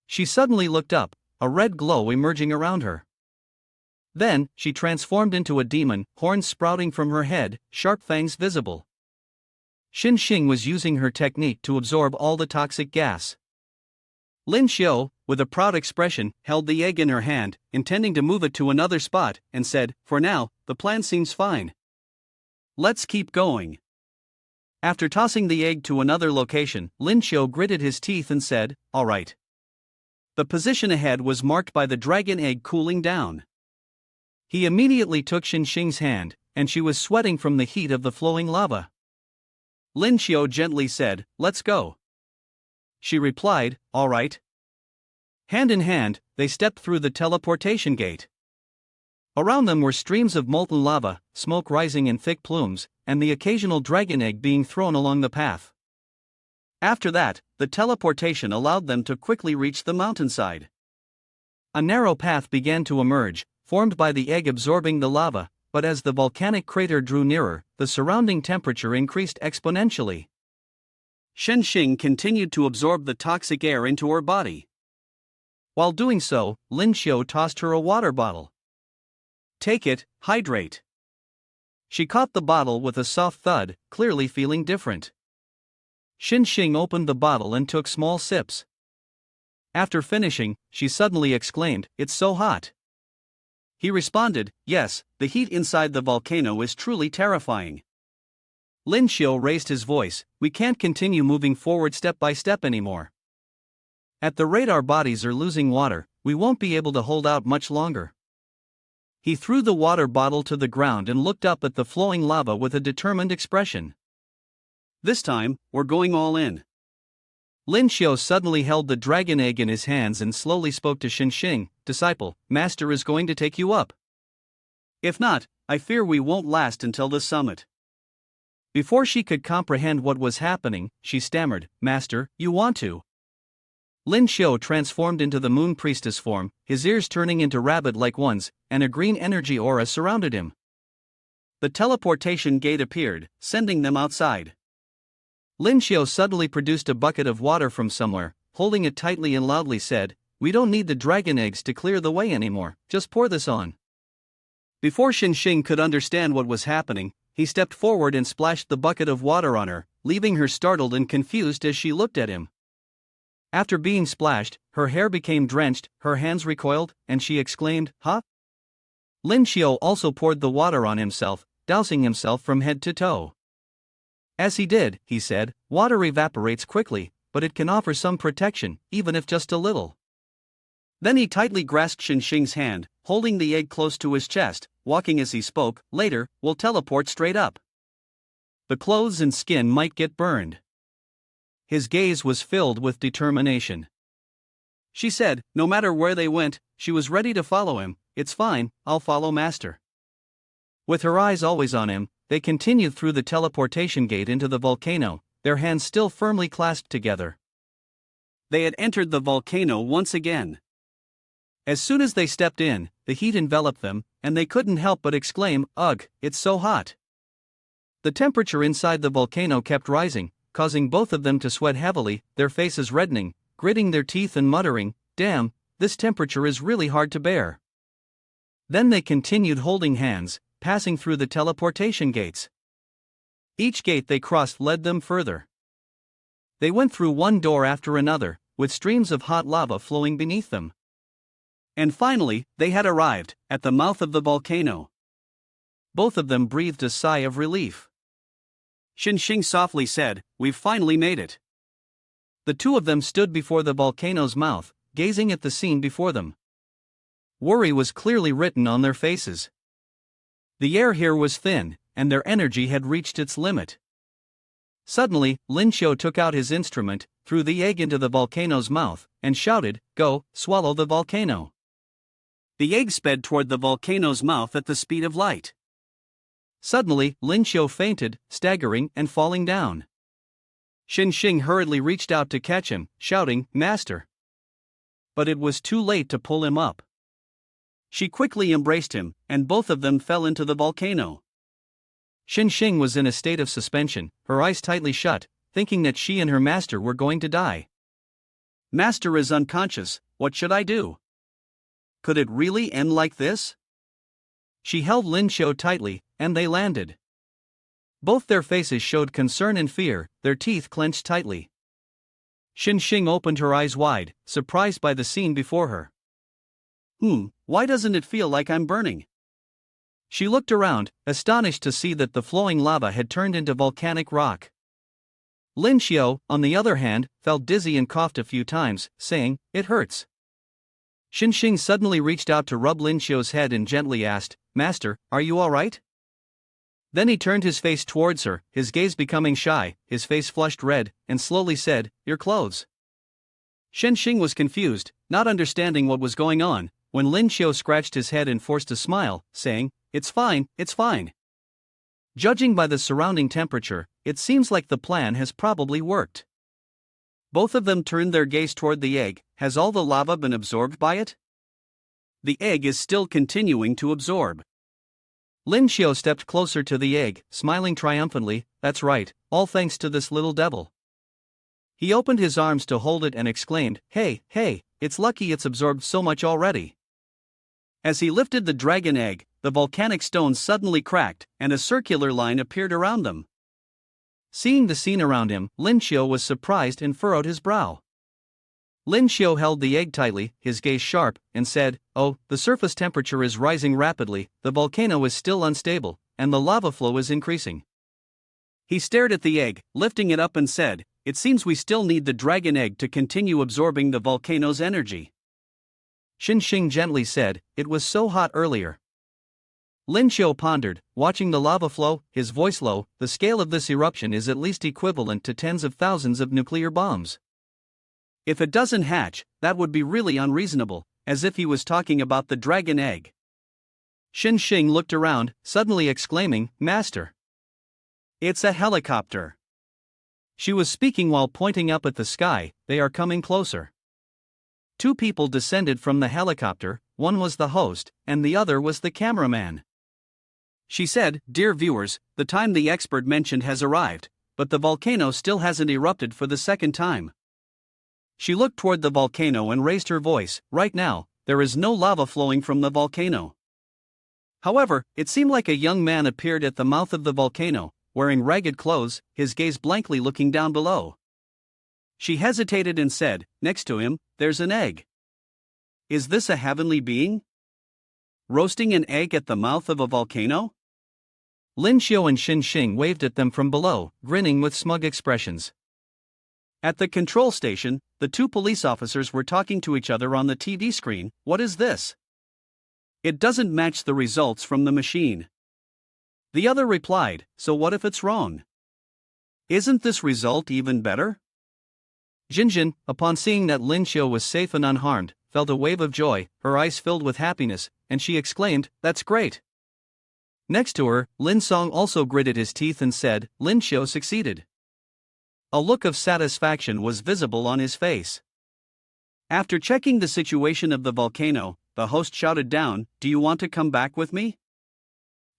She suddenly looked up, a red glow emerging around her. Then, she transformed into a demon, horns sprouting from her head, sharp fangs visible. Xing was using her technique to absorb all the toxic gas. Lin Xiu, with a proud expression, held the egg in her hand, intending to move it to another spot, and said, for now, the plan seems fine. Let's keep going. After tossing the egg to another location, Lin Xiu gritted his teeth and said, all right. The position ahead was marked by the dragon egg cooling down. He immediately took Xing's hand, and she was sweating from the heat of the flowing lava. Lin Xiu gently said, let's go. She replied, all right. Hand in hand, they stepped through the teleportation gate. Around them were streams of molten lava, smoke rising in thick plumes, and the occasional dragon egg being thrown along the path. After that, the teleportation allowed them to quickly reach the mountainside. A narrow path began to emerge, formed by the egg absorbing the lava, but as the volcanic crater drew nearer, the surrounding temperature increased exponentially. Xing continued to absorb the toxic air into her body. While doing so, Lin Xiu tossed her a water bottle. Take it, hydrate. She caught the bottle with a soft thud, clearly feeling different. Xing opened the bottle and took small sips. After finishing, she suddenly exclaimed, it's so hot. He responded, yes, the heat inside the volcano is truly terrifying. Lin Xiu raised his voice, we can't continue moving forward step by step anymore. At the rate our bodies are losing water, we won't be able to hold out much longer. He threw the water bottle to the ground and looked up at the flowing lava with a determined expression. This time, we're going all in. Lin Xiu suddenly held the dragon egg in his hands and slowly spoke to Xinxing, disciple, master is going to take you up. If not, I fear we won't last until the summit. Before she could comprehend what was happening, she stammered, Master, you want to? Lin Xiu transformed into the moon priestess form, his ears turning into rabbit-like ones, and a green energy aura surrounded him. The teleportation gate appeared, sending them outside. Lin Xiu suddenly produced a bucket of water from somewhere, holding it tightly and loudly said, We don't need the dragon eggs to clear the way anymore, just pour this on. Before Xinxing could understand what was happening, he stepped forward and splashed the bucket of water on her, leaving her startled and confused as she looked at him. After being splashed, her hair became drenched, her hands recoiled, and she exclaimed, Huh? Lin Xiu also poured the water on himself, dousing himself from head to toe. As he did, he said, water evaporates quickly, but it can offer some protection, even if just a little. Then he tightly grasped Xinxing's hand, holding the egg close to his chest, walking as he spoke, later, we'll teleport straight up. The clothes and skin might get burned. His gaze was filled with determination. She said, no matter where they went, she was ready to follow him. It's fine, I'll follow master. With her eyes always on him, they continued through the teleportation gate into the volcano, their hands still firmly clasped together. They had entered the volcano once again. As soon as they stepped in, the heat enveloped them, and they couldn't help but exclaim, Ugh, it's so hot. The temperature inside the volcano kept rising, causing both of them to sweat heavily, their faces reddening, gritting their teeth and muttering, Damn, this temperature is really hard to bear. Then they continued holding hands, passing through the teleportation gates. Each gate they crossed led them further. They went through one door after another, with streams of hot lava flowing beneath them. And finally, they had arrived, at the mouth of the volcano. Both of them breathed a sigh of relief. Xinxing softly said, We've finally made it. The two of them stood before the volcano's mouth, gazing at the scene before them. Worry was clearly written on their faces. The air here was thin, and their energy had reached its limit. Suddenly, Lin Xiu took out his instrument, threw the egg into the volcano's mouth, and shouted, Go, swallow the volcano. The egg sped toward the volcano's mouth at the speed of light. Suddenly, Lin Xiu fainted, staggering and falling down. Xinxing hurriedly reached out to catch him, shouting, Master! But it was too late to pull him up. She quickly embraced him, and both of them fell into the volcano. Xinxing was in a state of suspension, her eyes tightly shut, thinking that she and her master were going to die. Master is unconscious, what should I do? Could it really end like this? She held Lin Xiu tightly, and they landed. Both their faces showed concern and fear, their teeth clenched tightly. Xinxing opened her eyes wide, surprised by the scene before her. Why doesn't it feel like I'm burning? She looked around, astonished to see that the flowing lava had turned into volcanic rock. Lin Xiu, on the other hand, felt dizzy and coughed a few times, saying, It hurts. Xinxing suddenly reached out to rub Lin Xiu's head and gently asked, Master, are you all right? Then he turned his face towards her, his gaze becoming shy, his face flushed red, and slowly said, Your clothes. Xinxing was confused, not understanding what was going on, when Lin Xiu scratched his head and forced a smile, saying, It's fine, it's fine. Judging by the surrounding temperature, it seems like the plan has probably worked. Both of them turned their gaze toward the egg. Has all the lava been absorbed by it? The egg is still continuing to absorb. Lin Xiu stepped closer to the egg, smiling triumphantly, That's right, all thanks to this little devil. He opened his arms to hold it and exclaimed, Hey, it's lucky it's absorbed so much already. As he lifted the dragon egg, the volcanic stones suddenly cracked, and a circular line appeared around them. Seeing the scene around him, Lin Xiu was surprised and furrowed his brow. Lin Xiu held the egg tightly, his gaze sharp, and said, Oh, the surface temperature is rising rapidly, the volcano is still unstable, and the lava flow is increasing. He stared at the egg, lifting it up and said, It seems we still need the dragon egg to continue absorbing the volcano's energy. Xinxing gently said, It was so hot earlier. Lin Xiu pondered, watching the lava flow, his voice low. The scale of this eruption is at least equivalent to tens of thousands of nuclear bombs. If it doesn't hatch, that would be really unreasonable, as if he was talking about the dragon egg. Xin Xing looked around, suddenly exclaiming, "Master! It's a helicopter!" She was speaking while pointing up at the sky. "They are coming closer." Two people descended from the helicopter, one was the host, and the other was the cameraman. She said, "Dear viewers, the time the expert mentioned has arrived, but the volcano still hasn't erupted for the second time." She looked toward the volcano and raised her voice. "Right now, there is no lava flowing from the volcano." However, it seemed like a young man appeared at the mouth of the volcano, wearing ragged clothes, his gaze blankly looking down below. She hesitated and said, "Next to him, there's an egg. Is this a heavenly being? Roasting an egg at the mouth of a volcano?" Lin Xiu and Xin Xing waved at them from below, grinning with smug expressions. At the control station, the two police officers were talking to each other on the TV screen. "What is this? It doesn't match the results from the machine." The other replied, "So what if it's wrong? Isn't this result even better?" Jinjin, upon seeing that Lin Xiu was safe and unharmed, felt a wave of joy, her eyes filled with happiness, and she exclaimed, "That's great." Next to her, Lin Song also gritted his teeth and said, "Lin Xiu succeeded." A look of satisfaction was visible on his face. After checking the situation of the volcano, the host shouted down, "Do you want to come back with me?"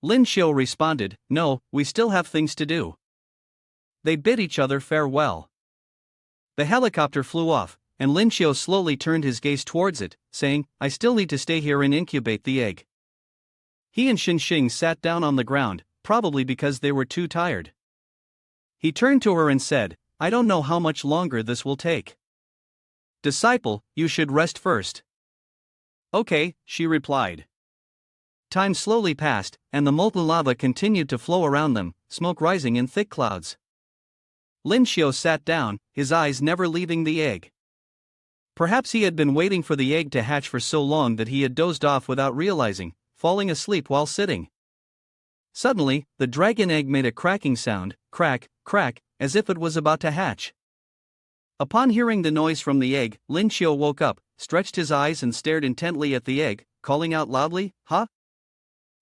Lin Xiu responded, "No, we still have things to do." They bid each other farewell. The helicopter flew off, and Lin Xiu slowly turned his gaze towards it, saying, "I still need to stay here and incubate the egg." He and Xin Xing sat down on the ground, probably because they were too tired. He turned to her and said, "I don't know how much longer this will take. Disciple, you should rest first." "Okay," she replied. Time slowly passed, and the molten lava continued to flow around them, smoke rising in thick clouds. Lin Xiu sat down, his eyes never leaving the egg. Perhaps he had been waiting for the egg to hatch for so long that he had dozed off without realizing, falling asleep while sitting. Suddenly, the dragon egg made a cracking sound, crack, crack, as if it was about to hatch. Upon hearing the noise from the egg, Lin Xiu woke up, stretched his eyes and stared intently at the egg, calling out loudly, "Huh?"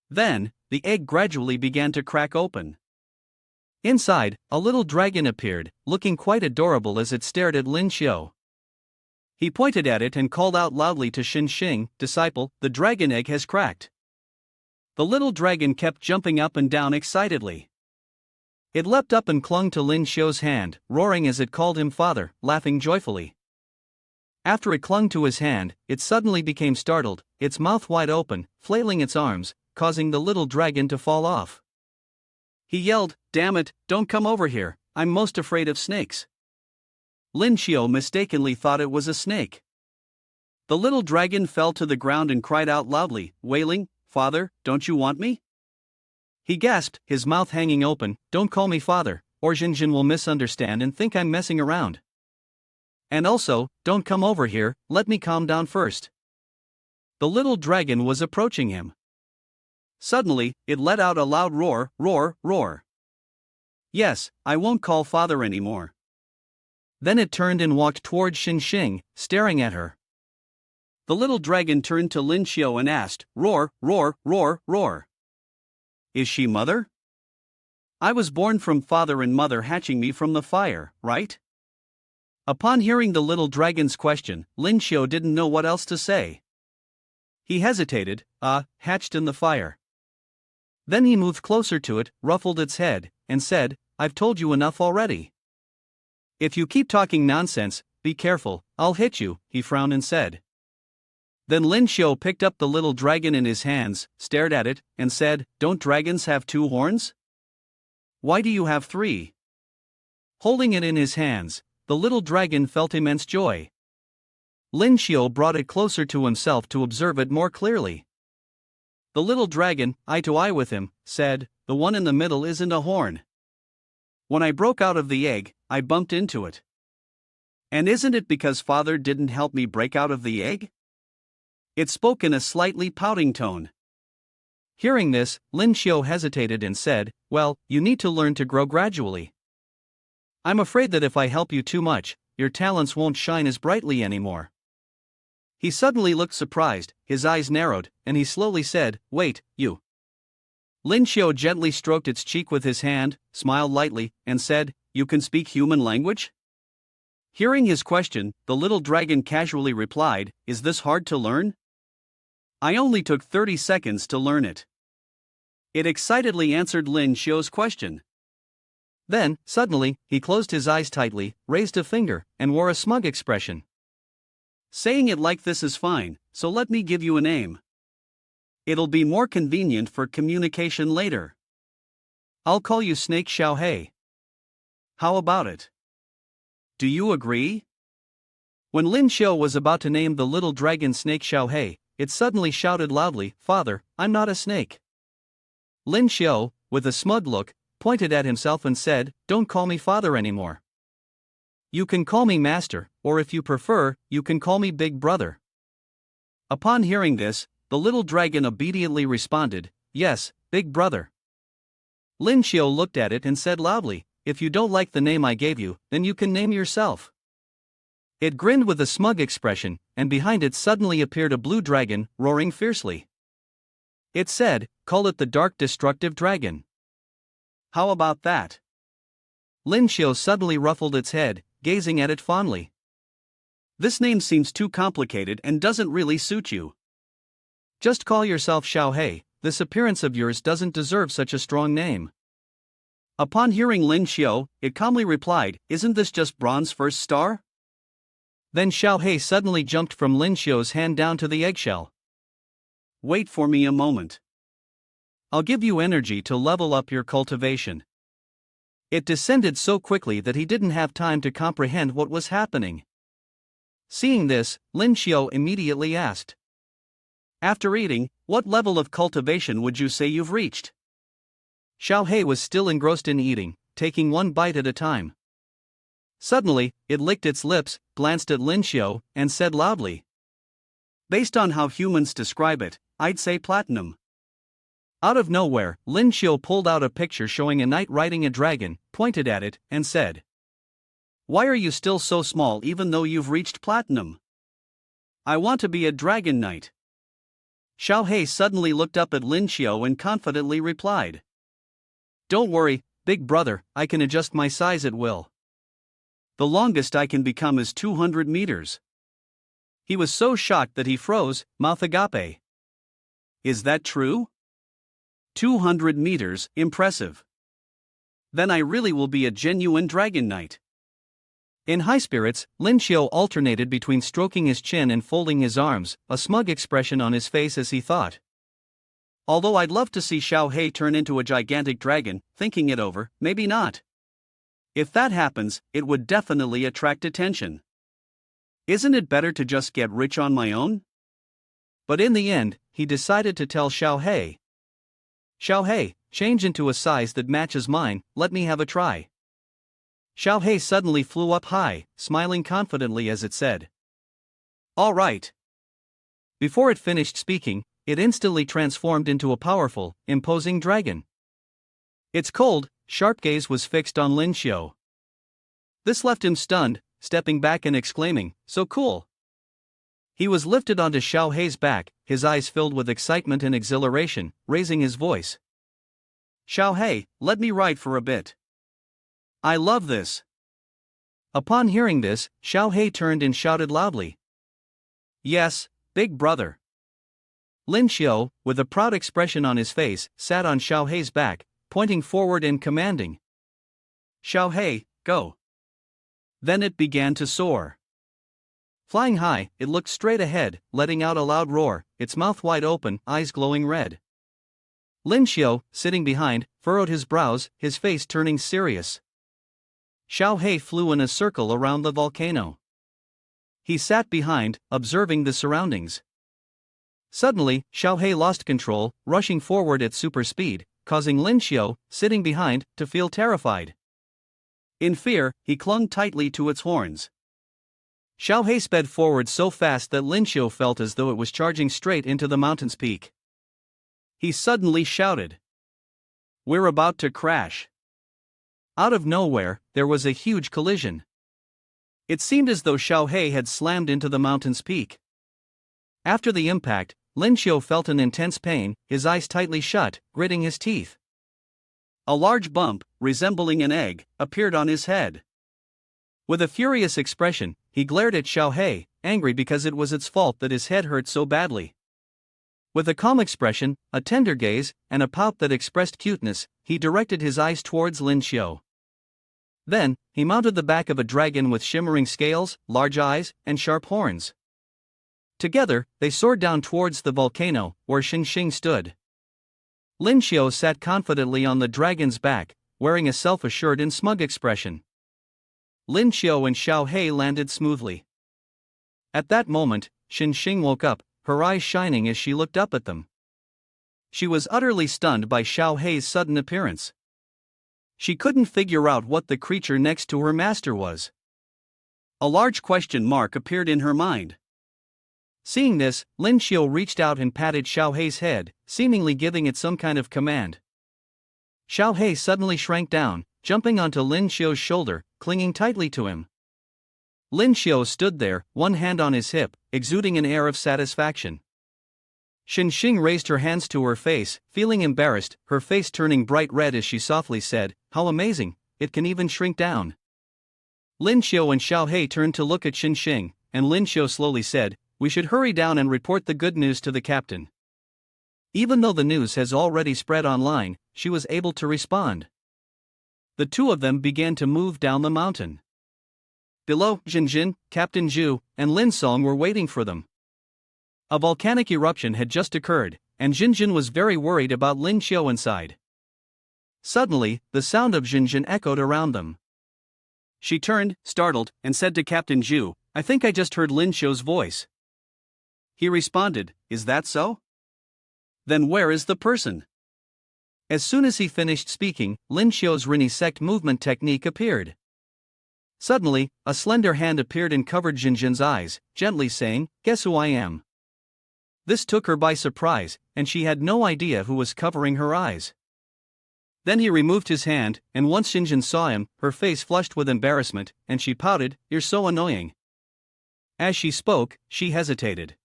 Then, the egg gradually began to crack open. Inside, a little dragon appeared, looking quite adorable as it stared at Lin Xiu. He pointed at it and called out loudly to Xin Xing, "Disciple, the dragon egg has cracked." The little dragon kept jumping up and down excitedly. It leapt up and clung to Lin Xiu's hand, roaring as it called him father, laughing joyfully. After it clung to his hand, it suddenly became startled, its mouth wide open, flailing its arms, causing the little dragon to fall off. He yelled, "Damn it, don't come over here, I'm most afraid of snakes." Lin Xiu mistakenly thought it was a snake. The little dragon fell to the ground and cried out loudly, wailing, "Father, don't you want me?" He gasped, his mouth hanging open, "Don't call me father, or Jinjin will misunderstand and think I'm messing around. And also, don't come over here, let me calm down first." The little dragon was approaching him. Suddenly, it let out a loud roar, roar, roar. "Yes, I won't call father anymore." Then it turned and walked toward Xin Xing, staring at her. The little dragon turned to Lin Xiu and asked, "Roar, roar, roar, roar. Is she mother? I was born from father and mother hatching me from the fire, right?" Upon hearing the little dragon's question, Lin Xiu didn't know what else to say. He hesitated, hatched in the fire. Then he moved closer to it, ruffled its head, and said, "I've told you enough already. If you keep talking nonsense, be careful, I'll hit you," he frowned and said. Then Lin Xiu picked up the little dragon in his hands, stared at it, and said, "Don't dragons have 2 horns? Why do you have 3? Holding it in his hands, the little dragon felt immense joy. Lin Xiu brought it closer to himself to observe it more clearly. The little dragon, eye to eye with him, said, "The one in the middle isn't a horn. When I broke out of the egg, I bumped into it. And isn't it because father didn't help me break out of the egg?" It spoke in a slightly pouting tone. Hearing this, Lin Xiu hesitated and said, "Well, you need to learn to grow gradually. I'm afraid that if I help you too much, your talents won't shine as brightly anymore." He suddenly looked surprised, his eyes narrowed, and he slowly said, "Wait, you." Lin Xiu gently stroked its cheek with his hand, smiled lightly, and said, "You can speak human language?" Hearing his question, the little dragon casually replied, "Is this hard to learn? I only took 30 seconds to learn it." It excitedly answered Lin Xiu's question. Then, suddenly, he closed his eyes tightly, raised a finger, and wore a smug expression. "Saying it like this is fine, so let me give you a name. It'll be more convenient for communication later. I'll call you Snake Xiaohei. How about it? Do you agree?" When Lin Xiu was about to name the little dragon Snake Xiaohei, it suddenly shouted loudly, "Father, I'm not a snake." Lin Xiu, with a smug look, pointed at himself and said, "Don't call me father anymore. You can call me master, or if you prefer, you can call me big brother." Upon hearing this, the little dragon obediently responded, "Yes, big brother." Lin Xiu looked at it and said loudly, "If you don't like the name I gave you, then you can name yourself." It grinned with a smug expression, and behind it suddenly appeared a blue dragon, roaring fiercely. It said, "Call it the Dark Destructive Dragon." How about that? Lin Xiu suddenly ruffled its head, gazing at it fondly. "This name seems too complicated and doesn't really suit you. Just call yourself Xiaohei, this appearance of yours doesn't deserve such a strong name." Upon hearing Lin Xiu, it calmly replied, "Isn't this just bronze first star?" Then Xiaohei suddenly jumped from Lin Xiu's hand down to the eggshell. "Wait for me a moment. I'll give you energy to level up your cultivation." It descended so quickly that he didn't have time to comprehend what was happening. Seeing this, Lin Xiu immediately asked, "After eating, what level of cultivation would you say you've reached?" Xiaohei was still engrossed in eating, taking one bite at a time. Suddenly, it licked its lips, glanced at Lin Xiu, and said loudly, "Based on how humans describe it, I'd say platinum." Out of nowhere, Lin Xiu pulled out a picture showing a knight riding a dragon, pointed at it, and said, "Why are you still so small even though you've reached platinum? I want to be a dragon knight." Xiaohei suddenly looked up at Lin Xiu and confidently replied, "Don't worry, big brother, I can adjust my size at will. The longest I can become is 200 meters. He was so shocked that he froze, mouth agape. "Is that true? 200 meters, impressive. Then I really will be a genuine dragon knight." In high spirits, Lin Xiu alternated between stroking his chin and folding his arms, a smug expression on his face as he thought, "Although I'd love to see Xiaohei turn into a gigantic dragon, thinking it over, maybe not. If that happens, it would definitely attract attention. Isn't it better to just get rich on my own?" But in the end, he decided to tell Xiaohei, "Xiaohei, change into a size that matches mine, let me have a try." Xiaohei suddenly flew up high, smiling confidently as it said, "All right." Before it finished speaking, it instantly transformed into a powerful, imposing dragon. Its cold, sharp gaze was fixed on Lin Xiu. This left him stunned, stepping back and exclaiming, "So cool." He was lifted onto Xiaohei's back, his eyes filled with excitement and exhilaration, raising his voice, "Xiaohei, let me ride for a bit. I love this." Upon hearing this, Xiaohei turned and shouted loudly, "Yes, big brother." Lin Xiu, with a proud expression on his face, sat on Xiaohei's back, pointing forward and commanding, "Xiaohei, go." Then it began to soar. Flying high, it looked straight ahead, letting out a loud roar, its mouth wide open, eyes glowing red. Lin Xiu, sitting behind, furrowed his brows, his face turning serious. Xiaohei flew in a circle around the volcano. He sat behind, observing the surroundings. Suddenly, Xiaohei lost control, rushing forward at super speed, causing Lin Xiu, sitting behind, to feel terrified. In fear, he clung tightly to its horns. Xiaohei sped forward so fast that Lin Xiu felt as though it was charging straight into the mountain's peak. He suddenly shouted. "We're about to crash." Out of nowhere, there was a huge collision. It seemed as though Xiao Hei had slammed into the mountain's peak. After the impact, Lin Xiu felt an intense pain, his eyes tightly shut, gritting his teeth. A large bump, resembling an egg, appeared on his head. With a furious expression, he glared at Xiao Hei, angry because it was its fault that his head hurt so badly. With a calm expression, a tender gaze, and a pout that expressed cuteness, he directed his eyes towards Lin Xiu. Then, he mounted the back of a dragon with shimmering scales, large eyes, and sharp horns. Together, they soared down towards the volcano, where Xingxing stood. Lin Xiu sat confidently on the dragon's back, wearing a self-assured and smug expression. Lin Xiu and Xiao Hei landed smoothly. At that moment, Xingxing woke up, her eyes shining as she looked up at them. She was utterly stunned by Xiao Hei's sudden appearance. She couldn't figure out what the creature next to her master was. A large question mark appeared in her mind. Seeing this, Lin Xiu reached out and patted Xiao Hei's head, seemingly giving it some kind of command. Xiao Hei suddenly shrank down, jumping onto Lin Xiu's shoulder, clinging tightly to him. Lin Xiu stood there, one hand on his hip, exuding an air of satisfaction. Xingxing raised her hands to her face, feeling embarrassed, her face turning bright red as she softly said, "How amazing, it can even shrink down." Lin Xiu and Xiao Hei turned to look at Xingxing, and Lin Xiu slowly said, "We should hurry down and report the good news to the captain." Even though the news has already spread online, she was able to respond. The two of them began to move down the mountain. Below, Jinjin, Captain Zhu, and Lin Song were waiting for them. A volcanic eruption had just occurred, and Jinjin was very worried about Lin Xiu inside. Suddenly, the sound of Jinjin echoed around them. She turned, startled, and said to Captain Zhu, "I think I just heard Lin Xiu's voice." He responded, "Is that so? Then where is the person?" As soon as he finished speaking, Lin Xiu's Rini-sect movement technique appeared. Suddenly, a slender hand appeared and covered Jinjin's eyes, gently saying, "Guess who I am?" This took her by surprise, and she had no idea who was covering her eyes. Then he removed his hand, and once Jinjin saw him, her face flushed with embarrassment, and she pouted, "You're so annoying." As she spoke, she hesitated.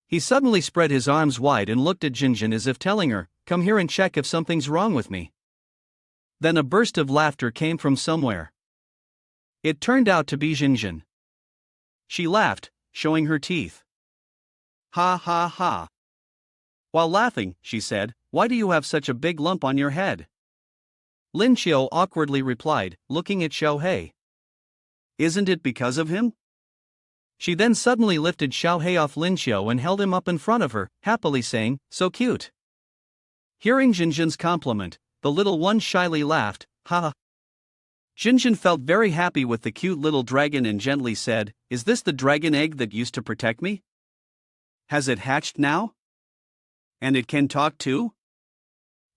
He suddenly spread his arms wide and looked at Jinjin as if telling her, "Come here and check if something's wrong with me." Then a burst of laughter came from somewhere. It turned out to be Jinjin. She laughed, showing her teeth. "Ha ha ha." While laughing, she said, "Why do you have such a big lump on your head?" Lin Xiu awkwardly replied, looking at Xiao Hei. "Isn't it because of him?" She then suddenly lifted Xiao Hei off Lin Xiu and held him up in front of her, happily saying, "So cute." Hearing Jinjin's compliment, the little one shyly laughed, "Ha ha." Jinjin felt very happy with the cute little dragon and gently said, "Is this the dragon egg that used to protect me? Has it hatched now? And it can talk too?"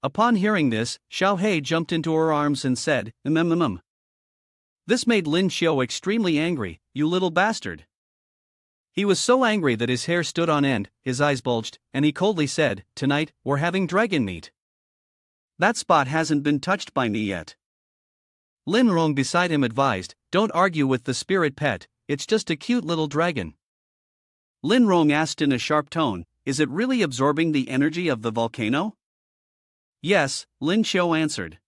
Upon hearing this, Xiao Hei jumped into her arms and said, "Mm." This made Lin Xiu extremely angry, "You little bastard." He was so angry that his hair stood on end, his eyes bulged, and he coldly said, "Tonight, we're having dragon meat. That spot hasn't been touched by me yet." Lin Rong beside him advised, "Don't argue with the spirit pet, it's just a cute little dragon." Lin Rong asked in a sharp tone, "Is it really absorbing the energy of the volcano?" "Yes," Lin Xiu answered.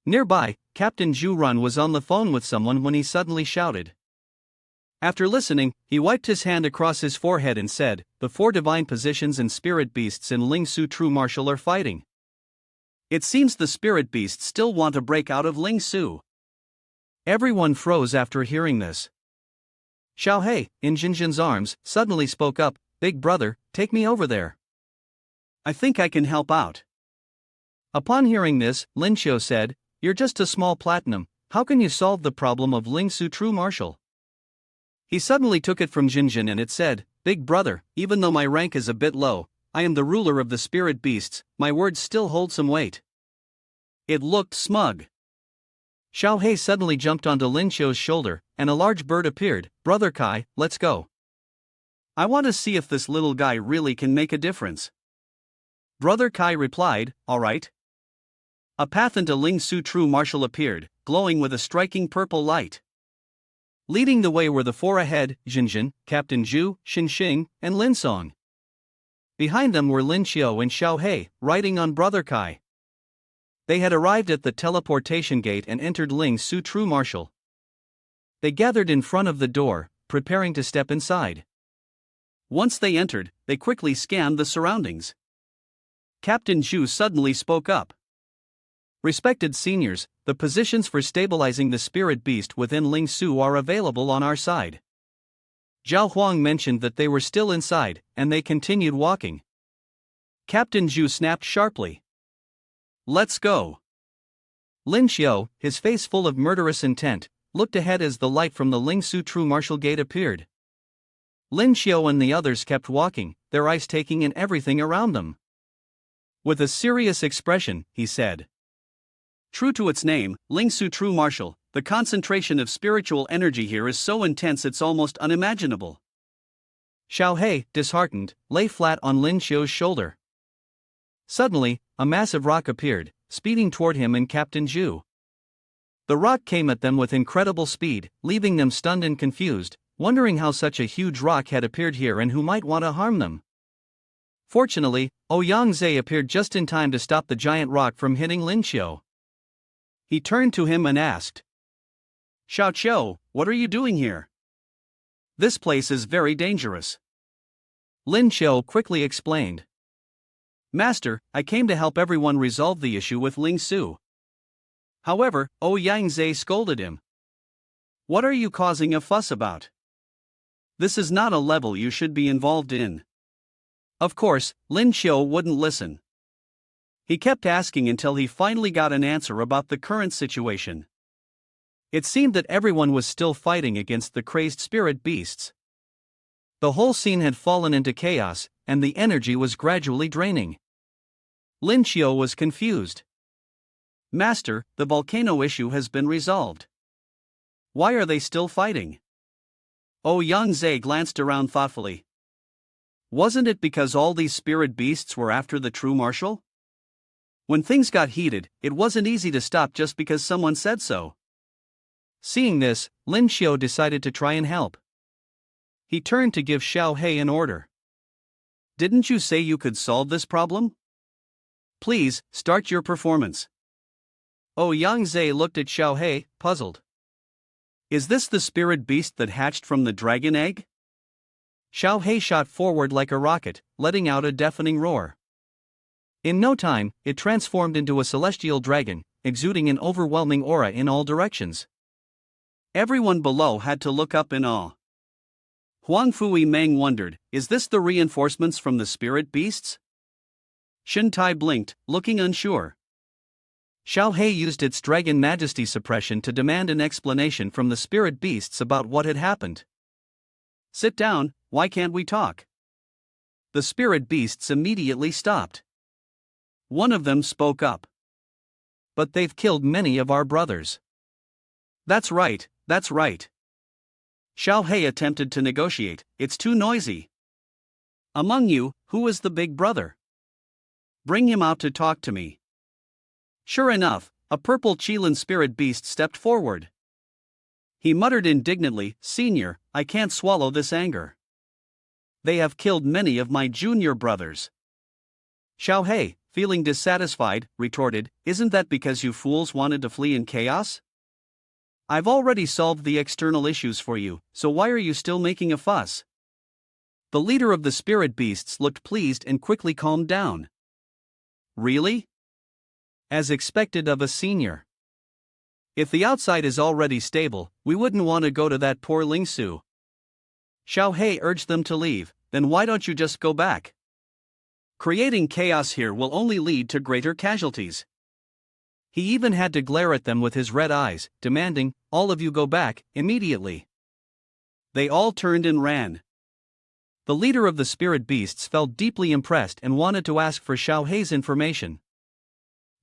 Nearby, Captain Zhu Run was on the phone with someone when he suddenly shouted. After listening, he wiped his hand across his forehead and said, "The four divine positions and spirit beasts in Ling Su True Martial are fighting. It seems the spirit beasts still want to break out of Ling Su." Everyone froze after hearing this. Xiao Hei, in Jinjin's arms, suddenly spoke up, "Big brother, take me over there. I think I can help out." Upon hearing this, Lin Xiu said, "You're just a small platinum, how can you solve the problem of Ling Su True Martial?" He suddenly took it from Jinjin and it said, "Big brother, even though my rank is a bit low, I am the ruler of the spirit beasts, my words still hold some weight." It looked smug. Xiao Hei suddenly jumped onto Lin Xiu's shoulder, and a large bird appeared. "Brother Kai, let's go. I want to see if this little guy really can make a difference." Brother Kai replied, "Alright." A path into Ling Su true martial appeared, glowing with a striking purple light. Leading the way were the four ahead, Jinjin, Captain Zhu, Xinxing, and Lin Song. Behind them were Lin Xiao and Xiao He, riding on Brother Kai. They had arrived at the teleportation gate and entered Ling Su true martial. They gathered in front of the door, preparing to step inside. Once they entered, they quickly scanned the surroundings. Captain Zhu suddenly spoke up. "Respected seniors, the positions for stabilizing the spirit beast within Ling Su are available on our side." Zhao Huang mentioned that they were still inside, and they continued walking. Captain Zhu snapped sharply. "Let's go." Lin Xiao, his face full of murderous intent, looked ahead as the light from the Ling Su true martial gate appeared. Lin Xiao and the others kept walking, their eyes taking in everything around them. With a serious expression, he said, "True to its name, Ling Su true martial, the concentration of spiritual energy here is so intense it's almost unimaginable." Xiao He, disheartened, lay flat on Lin Xiao's shoulder. Suddenly, a massive rock appeared, speeding toward him and Captain Zhu. The rock came at them with incredible speed, leaving them stunned and confused, wondering how such a huge rock had appeared here and who might want to harm them. Fortunately, Ouyang Zhe appeared just in time to stop the giant rock from hitting Lin Xiao. He turned to him and asked, "Xiao Qiu, what are you doing here? This place is very dangerous." Lin Xiao quickly explained, "Master, I came to help everyone resolve the issue with Ling Su." However, Ouyang Zhe scolded him. "What are you causing a fuss about? This is not a level you should be involved in." Of course, Lin Xiao wouldn't listen. He kept asking until he finally got an answer about the current situation. It seemed that everyone was still fighting against the crazed spirit beasts. The whole scene had fallen into chaos, and the energy was gradually draining. Lin Xiao was confused. "Master, the volcano issue has been resolved. Why are they still fighting?" Ouyang Zhe glanced around thoughtfully. "Wasn't it because all these spirit beasts were after the true martial? When things got heated, it wasn't easy to stop just because someone said so." Seeing this, Lin Xiao decided to try and help. He turned to give Xiao He an order. "Didn't you say you could solve this problem? Please, start your performance." Ouyang Zhe looked at Xiao He, puzzled. "Is this the spirit beast that hatched from the dragon egg?" Xiao He shot forward like a rocket, letting out a deafening roar. In no time, it transformed into a celestial dragon, exuding an overwhelming aura in all directions. Everyone below had to look up in awe. Huang Fui Meng wondered, is this the reinforcements from the spirit beasts? Shen Tai blinked, looking unsure. Xiao He used its dragon majesty suppression to demand an explanation from the spirit beasts about what had happened. "Sit down, why can't we talk?" The spirit beasts immediately stopped. One of them spoke up. "But they've killed many of our brothers." That's right, that's right." Xiao He attempted to negotiate, "It's too noisy. Among you, who is the big brother? Bring him out to talk to me." Sure enough, a purple Qilin spirit beast stepped forward. He muttered indignantly, "Senior, I can't swallow this anger. They have killed many of my junior brothers." Xiao He, feeling dissatisfied, retorted, "Isn't that because you fools wanted to flee in chaos? I've already solved the external issues for you, so why are you still making a fuss?" The leader of the spirit beasts looked pleased and quickly calmed down. "Really? As expected of a senior. If the outside is already stable, we wouldn't want to go to that poor Ling Su." Xiao He urged them to leave. "Then why don't you just go back? Creating chaos here will only lead to greater casualties." He even had to glare at them with his red eyes, demanding, "All of you go back, immediately." They all turned and ran. The leader of the spirit beasts felt deeply impressed and wanted to ask for Xiao He's information.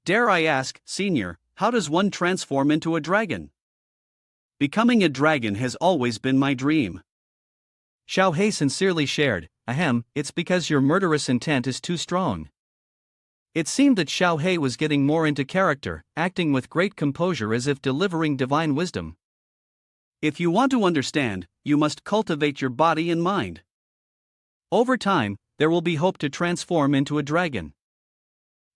"Dare I ask, Senior, how does one transform into a dragon? Becoming a dragon has always been my dream." Xiao He sincerely shared, "Ahem, it's because your murderous intent is too strong. It seemed that Xiao Hei was getting more into character, acting with great composure as if delivering divine wisdom. If you want to understand, you must cultivate your body and mind. Over time, there will be hope to transform into a dragon.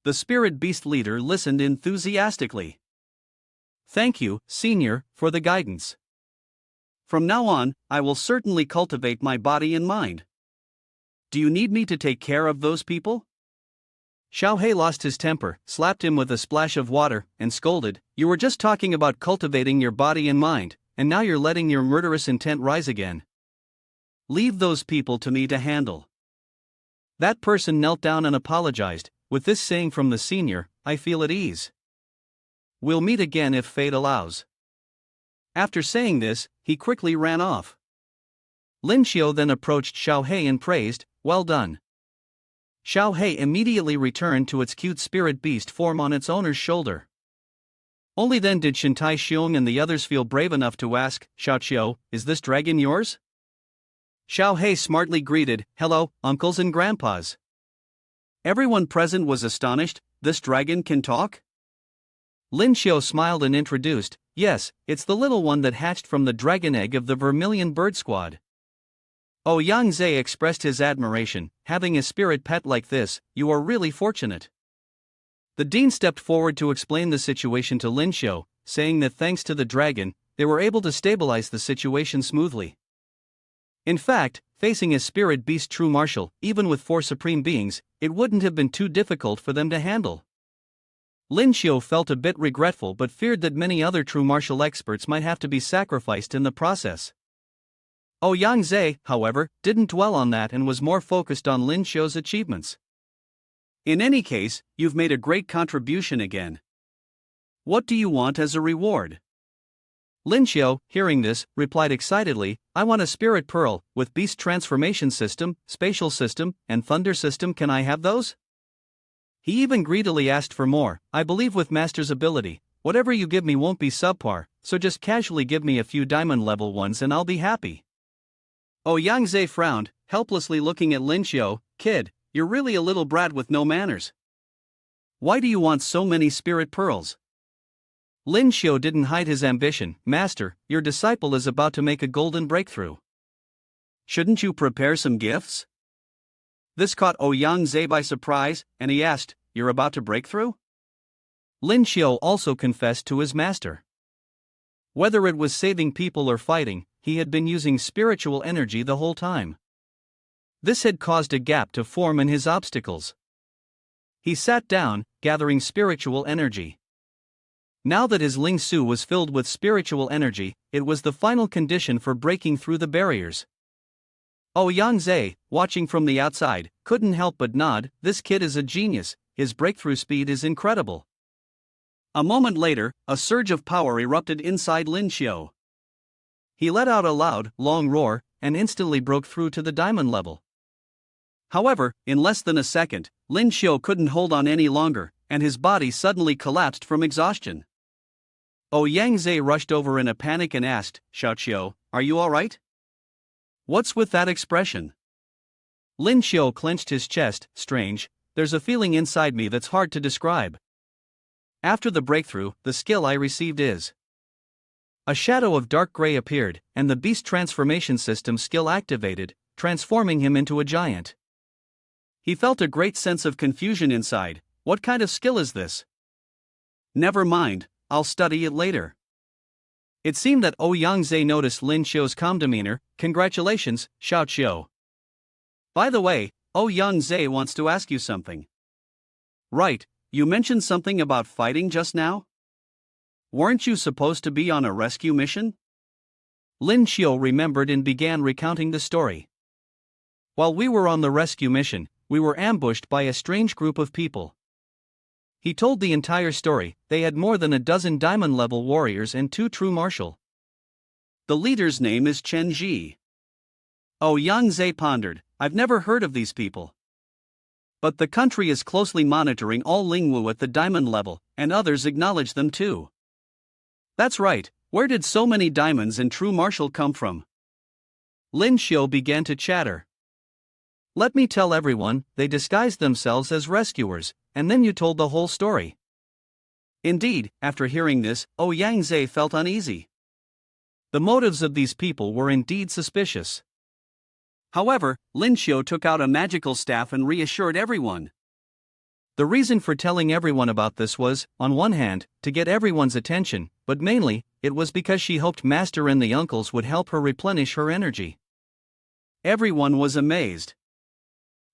The spirit beast leader listened enthusiastically. Thank you, Senior, for the guidance. From now on, I will certainly cultivate my body and mind. Do you need me to take care of those people? Xiao Hei lost his temper, slapped him with a splash of water, and scolded, "You were just talking about cultivating your body and mind, and now you're letting your murderous intent rise again. Leave those people to me to handle." That person knelt down and apologized. With this saying from the senior, I feel at ease. We'll meet again if fate allows. After saying this, he quickly ran off. Lin Xiu then approached Xiao Hei and praised, "Well done." Xiao Hei immediately returned to its cute spirit beast form on its owner's shoulder. Only then did Shintai Xiong and the others feel brave enough to ask, "Xiao Qiu, is this dragon yours?" Xiao Hei smartly greeted, "Hello, uncles and grandpas." Everyone present was astonished. This dragon can talk? Lin Xiu smiled and introduced, "Yes, it's the little one that hatched from the dragon egg of the Vermilion Bird Squad." Yang Zhe expressed his admiration. "Having a spirit pet like this, you are really fortunate." The dean stepped forward to explain the situation to Lin Xiu, saying that thanks to the dragon, they were able to stabilize the situation smoothly. In fact, facing a spirit beast true martial, even with 4 supreme beings, it wouldn't have been too difficult for them to handle. Lin Xiu felt a bit regretful but feared that many other true martial experts might have to be sacrificed in the process. Yang Zhe, however, didn't dwell on that and was more focused on Lin Xiu's achievements. In any case, you've made a great contribution again. What do you want as a reward? Lin Xiu, hearing this, replied excitedly, "I want a spirit pearl, with beast transformation system, spatial system, and thunder system. Can I have those?" He even greedily asked for more. "I believe with Master's ability, whatever you give me won't be subpar, so just casually give me a few diamond level ones and I'll be happy." Yang Zhe frowned, helplessly looking at Lin Xiu. "Kid, you're really a little brat with no manners. Why do you want so many spirit pearls?" Lin Xiu didn't hide his ambition. "Master, your disciple is about to make a golden breakthrough. Shouldn't you prepare some gifts?" This caught Yang Zhe by surprise, and he asked, "You're about to break through?" Lin Xiu also confessed to his master. Whether it was saving people or fighting, he had been using spiritual energy the whole time. This had caused a gap to form in his obstacles. He sat down, gathering spiritual energy. Now that his Ling Su was filled with spiritual energy, it was the final condition for breaking through the barriers. Yang Zhe, watching from the outside, couldn't help but nod. This kid is a genius, his breakthrough speed is incredible. A moment later, a surge of power erupted inside Lin Xiu. He let out a loud, long roar, and instantly broke through to the diamond level. However, in less than a second, Lin Xiu couldn't hold on any longer, and his body suddenly collapsed from exhaustion. Yang Zhe rushed over in a panic and asked, "Xiao Qiu, are you alright? What's with that expression?" Lin Xiu clenched his chest. "Strange, there's a feeling inside me that's hard to describe. After the breakthrough, the skill I received is..." A shadow of dark gray appeared, and the beast transformation system skill activated, transforming him into a giant. He felt a great sense of confusion inside. What kind of skill is this? Never mind, I'll study it later. It seemed that Yang Zhe noticed Lin Xiu's calm demeanor. "Congratulations, Xiao Qiu. By the way, Yang Zhe wants to ask you something." "Right, you mentioned something about fighting just now? Weren't you supposed to be on a rescue mission?" Lin Xiu remembered and began recounting the story. "While we were on the rescue mission, we were ambushed by a strange group of people." He told the entire story. They had more than a dozen diamond-level warriors and 2 true martial. "The leader's name is Chen Ji." Yang Zhe pondered. "I've never heard of these people. But the country is closely monitoring all Lingwu at the diamond level, and others acknowledge them too." "That's right, where did so many diamonds and true martial come from?" Lin Xiu began to chatter. Let me tell everyone, they disguised themselves as rescuers, and then you told the whole story. Indeed, after hearing this, Yang Zhe felt uneasy. The motives of these people were indeed suspicious. However, Lin Xiu took out a magical staff and reassured everyone. The reason for telling everyone about this was, on one hand, to get everyone's attention, but mainly, it was because she hoped Master and the uncles would help her replenish her energy. Everyone was amazed.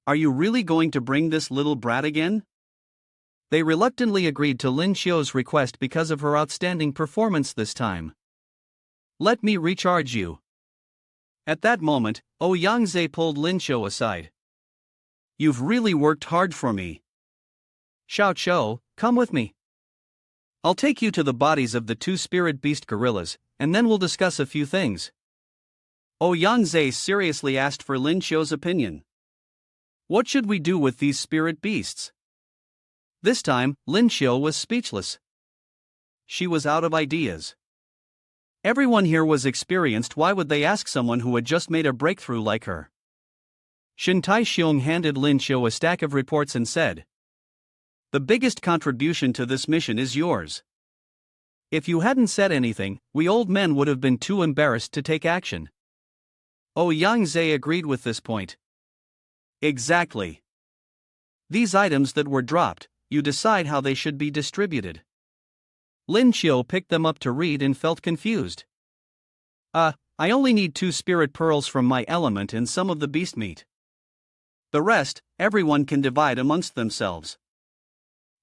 Are you really going to bring this little brat again? They reluctantly agreed to Lin Xiu's request because of her outstanding performance this time. Let me recharge you. At that moment, Yang Zhe pulled Lin Xiu aside. You've really worked hard for me. Xiao Qiu, come with me. I'll take you to the bodies of the two spirit beast gorillas, and then we'll discuss a few things. Yang Zhe seriously asked for Lin Xiu's opinion. What should we do with these spirit beasts? This time, Lin Xiu was speechless. She was out of ideas. Everyone here was experienced. Why would they ask someone who had just made a breakthrough like her? Shen Taixiong handed Lin Xiu a stack of reports and said, the biggest contribution to this mission is yours. If you hadn't said anything, we old men would have been too embarrassed to take action. Yang Zhe agreed with this point. Exactly. These items that were dropped, you decide how they should be distributed. Lin Xiu picked them up to read and felt confused. I only need 2 spirit pearls from my element and some of the beast meat. The rest, everyone can divide amongst themselves.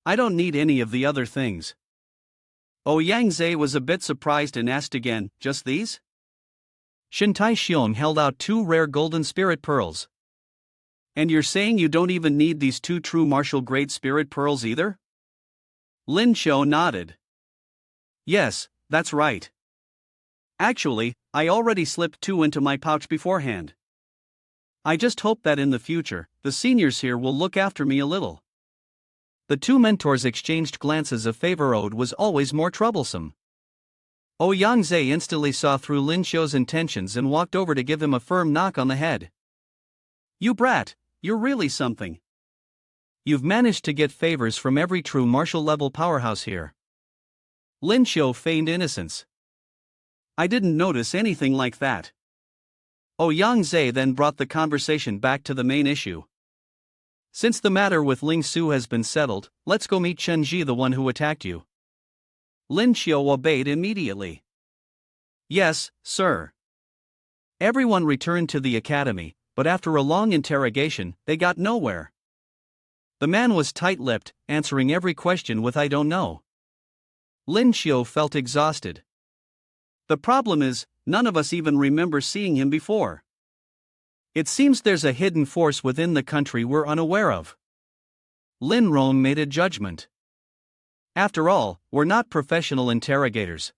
I don't need any of the other things. Yang Zhe was a bit surprised and asked again, just these? Shen Taixiong held out 2 rare golden spirit pearls. And you're saying you don't even need these 2 true martial grade spirit pearls either? Lin Xiu nodded. Yes, that's right. Actually, I already slipped 2 into my pouch beforehand. I just hope that in the future, the seniors here will look after me a little. The 2 mentors exchanged glances of favor. Ode was always more troublesome. Yang Zhe instantly saw through Lin Xiu's intentions and walked over to give him a firm knock on the head. You brat, you're really something. You've managed to get favors from every true martial level powerhouse here. Lin Xiu feigned innocence. I didn't notice anything like that. Yang Zhe then brought the conversation back to the main issue. Since the matter with Ling Su has been settled, let's go meet Chen Ji, the one who attacked you. Lin Xiu obeyed immediately. Yes, sir. Everyone returned to the academy, but after a long interrogation, they got nowhere. The man was tight-lipped, answering every question with I don't know. Lin Xiu felt exhausted. The problem is, none of us even remember seeing him before. It seems there's a hidden force within the country we're unaware of. Lin Rong made a judgment. After all, we're not professional interrogators.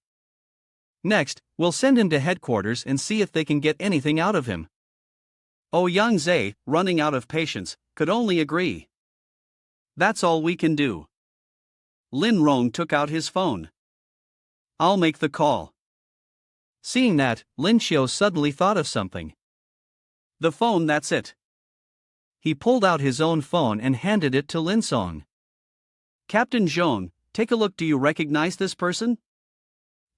Next, we'll send him to headquarters and see if they can get anything out of him. Yang Zhe, running out of patience, could only agree. That's all we can do. Lin Rong took out his phone. I'll make the call. Seeing that, Lin Xiu suddenly thought of something. The phone, that's it. He pulled out his own phone and handed it to Lin Song. Captain Zhong, take a look. Do you recognize this person?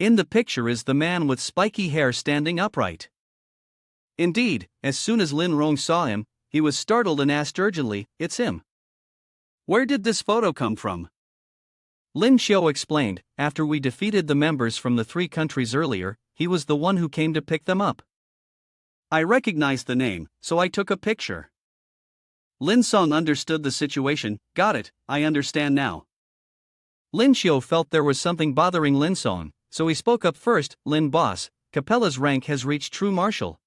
In the picture is the man with spiky hair standing upright. Indeed, as soon as Lin Rong saw him, he was startled and asked urgently, it's him. Where did this photo come from? Lin Xiu explained, after we defeated the members from the 3 countries earlier, he was the one who came to pick them up. I recognized the name, so I took a picture. Lin Song understood the situation. Got it, I understand now. Lin Xiu felt there was something bothering Lin Song, so he spoke up first. Lin boss, Capella's rank has reached true martial.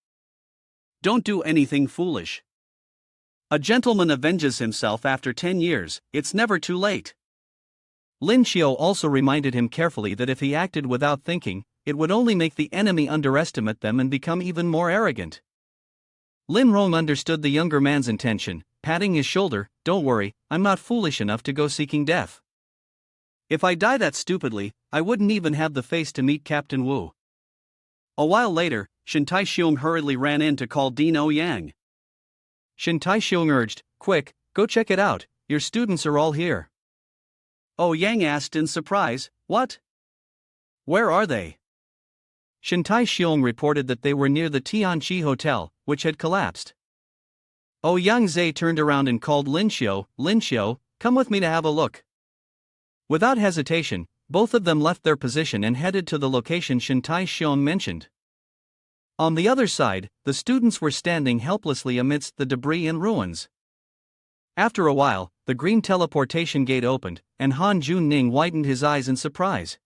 Don't do anything foolish. A gentleman avenges himself after 10 years, it's never too late. Lin Xiu also reminded him carefully that if he acted without thinking, it would only make the enemy underestimate them and become even more arrogant. Lin Rong understood the younger man's intention, patting his shoulder. Don't worry, I'm not foolish enough to go seeking death. If I die that stupidly, I wouldn't even have the face to meet Captain Wu. A while later, Shen Taixiong hurriedly ran in to call Dean Ouyang. Shin Tai-xiong urged, quick, go check it out, your students are all here. Yang asked in surprise, what? Where are they? Shin Tai-xiong reported that they were near the Tianqi Hotel, which had collapsed. Yang turned around and called Lin Xiu, come with me to have a look. Without hesitation, both of them left their position and headed to the location Shin Tai-xiong mentioned. On the other side, the students were standing helplessly amidst the debris and ruins. After a while, the green teleportation gate opened, and Han Junning widened his eyes in surprise.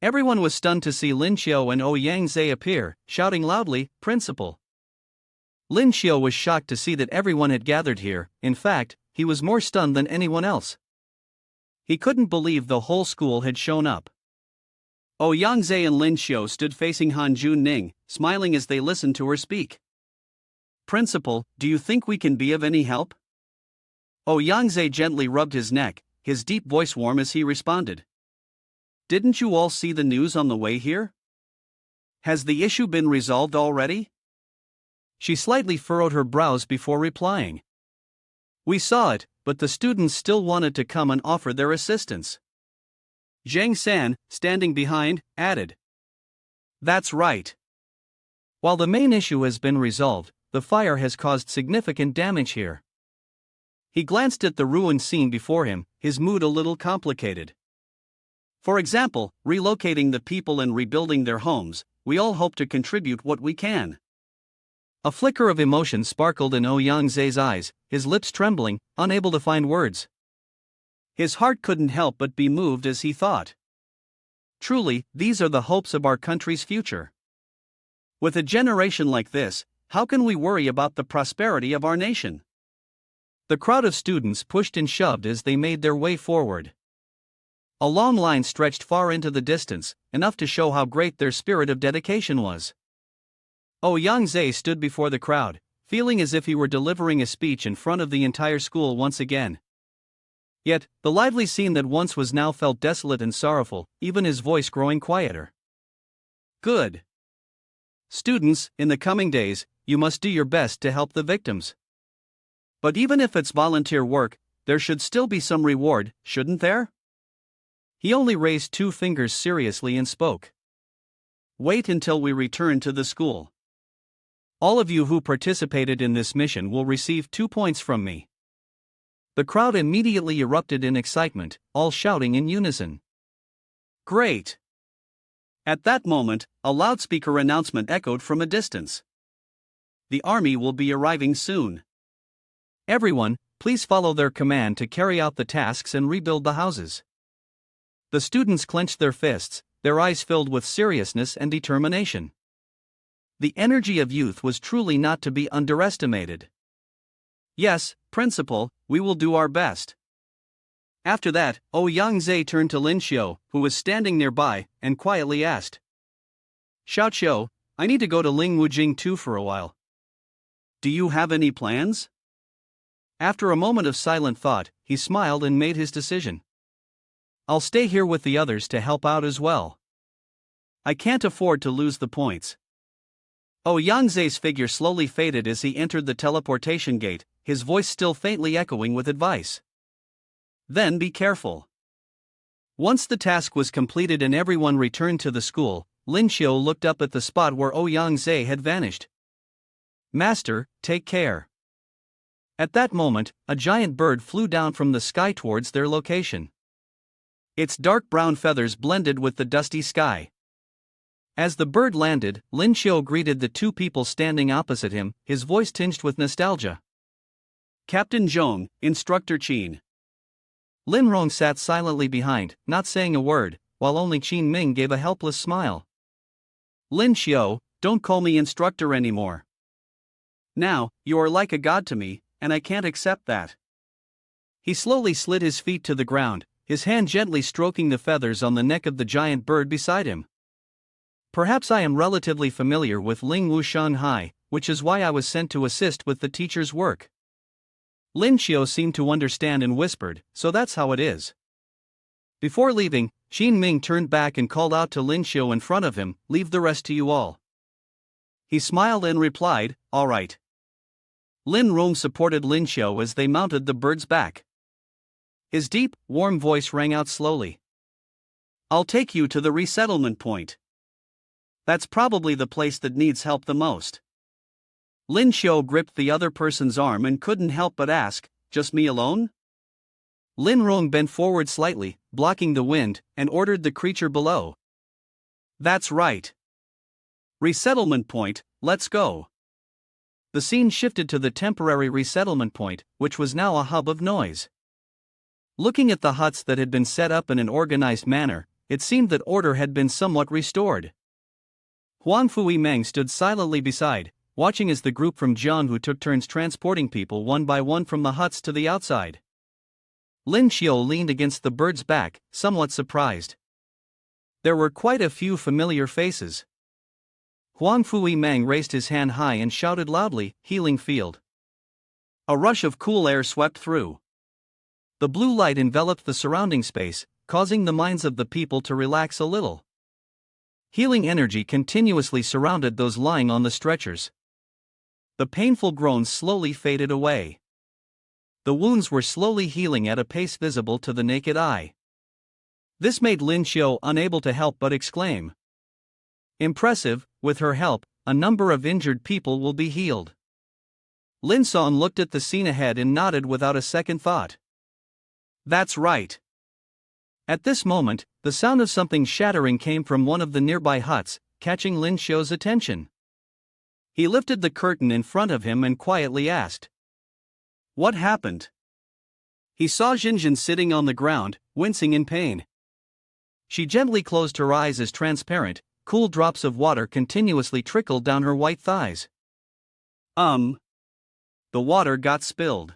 Everyone was stunned to see Lin Xiu and Yang appear, shouting loudly, Principal. Lin Xiu was shocked to see that everyone had gathered here. In fact, he was more stunned than anyone else. He couldn't believe the whole school had shown up. Yang and Lin Xiu stood facing Han Junning, smiling as they listened to her speak. Principal, do you think we can be of any help? Yang gently rubbed his neck, his deep voice warm as he responded. Didn't you all see the news on the way here? Has the issue been resolved already? She slightly furrowed her brows before replying. We saw it, but the students still wanted to come and offer their assistance. Zhang San, standing behind, added. That's right. While the main issue has been resolved, the fire has caused significant damage here. He glanced at the ruined scene before him, his mood a little complicated. For example, relocating the people and rebuilding their homes, we all hope to contribute what we can. A flicker of emotion sparkled in Yang's eyes, his lips trembling, unable to find words. His heart couldn't help but be moved as he thought. Truly, these are the hopes of our country's future. With a generation like this, how can we worry about the prosperity of our nation? The crowd of students pushed and shoved as they made their way forward. A long line stretched far into the distance, enough to show how great their spirit of dedication was. Yang stood before the crowd, feeling as if he were delivering a speech in front of the entire school once again. Yet, the lively scene that once was now felt desolate and sorrowful, even his voice growing quieter. Good. Students, in the coming days, you must do your best to help the victims. But even if it's volunteer work, there should still be some reward, shouldn't there? He only raised 2 fingers seriously and spoke. Wait until we return to the school. All of you who participated in this mission will receive 2 points from me. The crowd immediately erupted in excitement, all shouting in unison. Great! At that moment, a loudspeaker announcement echoed from a distance. The army will be arriving soon. Everyone, please follow their command to carry out the tasks and rebuild the houses. The students clenched their fists, their eyes filled with seriousness and determination. The energy of youth was truly not to be underestimated. Yes, Principal, we will do our best. After that, Yang turned to Lin Xiu, who was standing nearby, and quietly asked. Xiao Qiu, I need to go to Ling Wujing too for a while. Do you have any plans? After a moment of silent thought, he smiled and made his decision. I'll stay here with the others to help out as well. I can't afford to lose the points. Yang's figure slowly faded as he entered the teleportation gate, his voice still faintly echoing with advice. Then be careful. Once the task was completed and everyone returned to the school, Lin Xiu looked up at the spot where Yang had vanished. Master, take care. At that moment, a giant bird flew down from the sky towards their location. Its dark brown feathers blended with the dusty sky. As the bird landed, Lin Xiu greeted the 2 people standing opposite him, his voice tinged with nostalgia. Captain Zhong, Instructor Qin. Lin Rong sat silently behind, not saying a word, while only Qin Ming gave a helpless smile. Lin Xiu, don't call me instructor anymore. Now, you are like a god to me, and I can't accept that. He slowly slid his feet to the ground, his hand gently stroking the feathers on the neck of the giant bird beside him. Perhaps I am relatively familiar with Ling Wu Shanghai, which is why I was sent to assist with the teacher's work. Lin Xiu seemed to understand and whispered, so that's how it is. Before leaving, Qin Ming turned back and called out to Lin Xiu in front of him, leave the rest to you all. He smiled and replied, all right. Lin Rong supported Lin Xiao as they mounted the bird's back. His deep, warm voice rang out slowly. I'll take you to the resettlement point. That's probably the place that needs help the most. Lin Xiao gripped the other person's arm and couldn't help but ask, just me alone? Lin Rong bent forward slightly, blocking the wind, and ordered the creature below. That's right. Resettlement point, let's go. The scene shifted to the temporary resettlement point, which was now a hub of noise. Looking at the huts that had been set up in an organized manner, it seemed that order had been somewhat restored. Huan Fui Meng stood silently beside, watching as the group from Jianghu took turns transporting people one by one from the huts to the outside. Lin Xiao leaned against the bird's back, somewhat surprised. There were quite a few familiar faces. Huan Fui Meng raised his hand high and shouted loudly, "Healing field." A rush of cool air swept through. The blue light enveloped the surrounding space, causing the minds of the people to relax a little. Healing energy continuously surrounded those lying on the stretchers. The painful groans slowly faded away. The wounds were slowly healing at a pace visible to the naked eye. This made Lin Xiao unable to help but exclaim, "Impressive, with her help, a number of injured people will be healed." Lin Song looked at the scene ahead and nodded without a second thought. That's right. At this moment, the sound of something shattering came from one of the nearby huts, catching Lin Xiao's attention. He lifted the curtain in front of him and quietly asked, "What happened?" He saw Jinjin sitting on the ground, wincing in pain. She gently closed her eyes as transparent, cool drops of water continuously trickled down her white thighs. The water got spilled.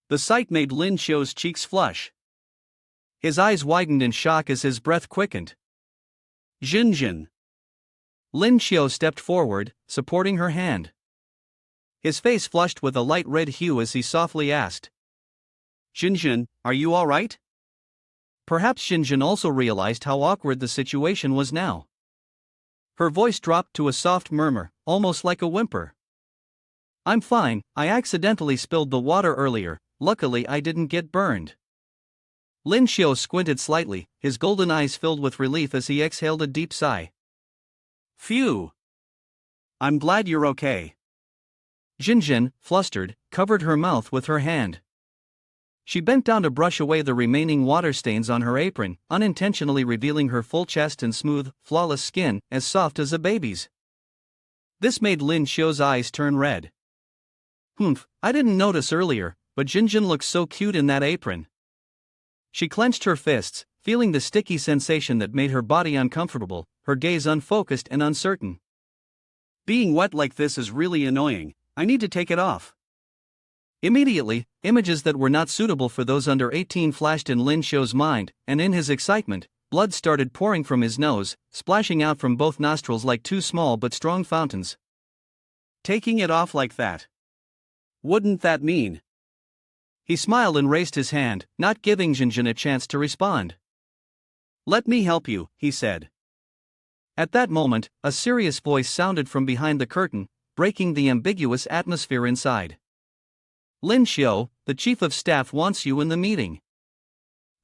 The sight made Lin Xiao's cheeks flush. His eyes widened in shock as his breath quickened. Jinjin. Lin Xiao stepped forward, supporting her hand. His face flushed with a light red hue as he softly asked, "Jinjin, are you all right?" Perhaps Jinjin also realized how awkward the situation was now. Her voice dropped to a soft murmur, almost like a whimper. "I'm fine, I accidentally spilled the water earlier, luckily I didn't get burned." Lin Xiao squinted slightly, his golden eyes filled with relief as he exhaled a deep sigh. "Phew. I'm glad you're okay." Jinjin, flustered, covered her mouth with her hand. She bent down to brush away the remaining water stains on her apron, unintentionally revealing her full chest and smooth, flawless skin, as soft as a baby's. This made Lin Xiao's eyes turn red. I didn't notice earlier, but Jinjin looks so cute in that apron." She clenched her fists, feeling the sticky sensation that made her body uncomfortable, her gaze unfocused and uncertain. "Being wet like this is really annoying, I need to take it off." Immediately, images that were not suitable for those under 18 flashed in Lin Xiao's mind, and in his excitement, blood started pouring from his nose, splashing out from both nostrils like two small but strong fountains. "Taking it off like that? Wouldn't that mean?" He smiled and raised his hand, not giving Jinjin a chance to respond. "Let me help you," he said. At that moment, a serious voice sounded from behind the curtain, breaking the ambiguous atmosphere inside. "Lin Xiao, the chief of staff wants you in the meeting."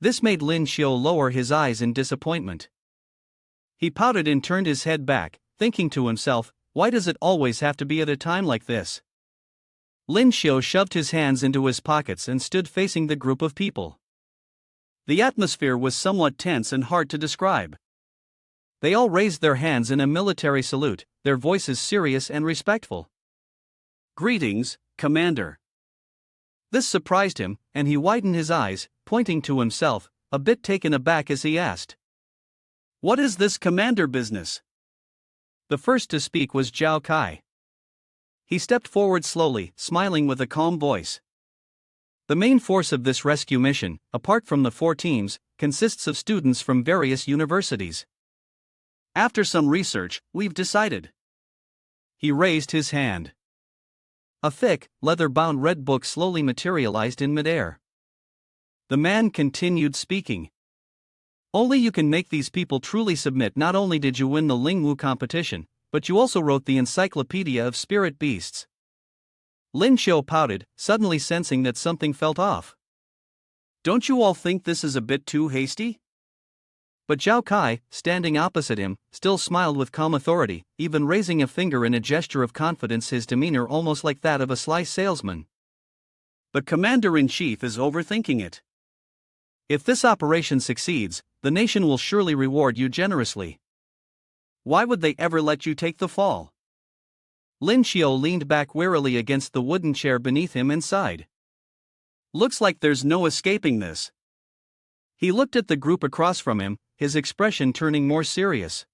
This made Lin Xiao lower his eyes in disappointment. He pouted and turned his head back, thinking to himself, why does it always have to be at a time like this? Lin Xiao shoved his hands into his pockets and stood facing the group of people. The atmosphere was somewhat tense and hard to describe. They all raised their hands in a military salute, their voices serious and respectful. "Greetings, Commander." This surprised him, and he widened his eyes, pointing to himself, a bit taken aback as he asked, "What is this commander business?" The first to speak was Zhao Kai. He stepped forward slowly, smiling with a calm voice. "The main force of this rescue mission, apart from the 4 teams, consists of students from various universities. After some research, we've decided." He raised his hand. A thick, leather-bound red book slowly materialized in midair. The man continued speaking. "Only you can make these people truly submit. Not only did you win the Lingwu competition, but you also wrote the Encyclopedia of Spirit Beasts." Lin Xiu pouted, suddenly sensing that something felt off. Don't you all think this is a bit too hasty? But Zhao Kai, standing opposite him, still smiled with calm authority, even raising a finger in a gesture of confidence, his demeanor almost like that of a sly salesman. The commander-in-chief is overthinking it. If this operation succeeds, the nation will surely reward you generously. Why would they ever let you take the fall? Lin Xiu leaned back wearily against the wooden chair beneath him and sighed. Looks like there's no escaping this. He looked at the group across from him, his expression turning more serious.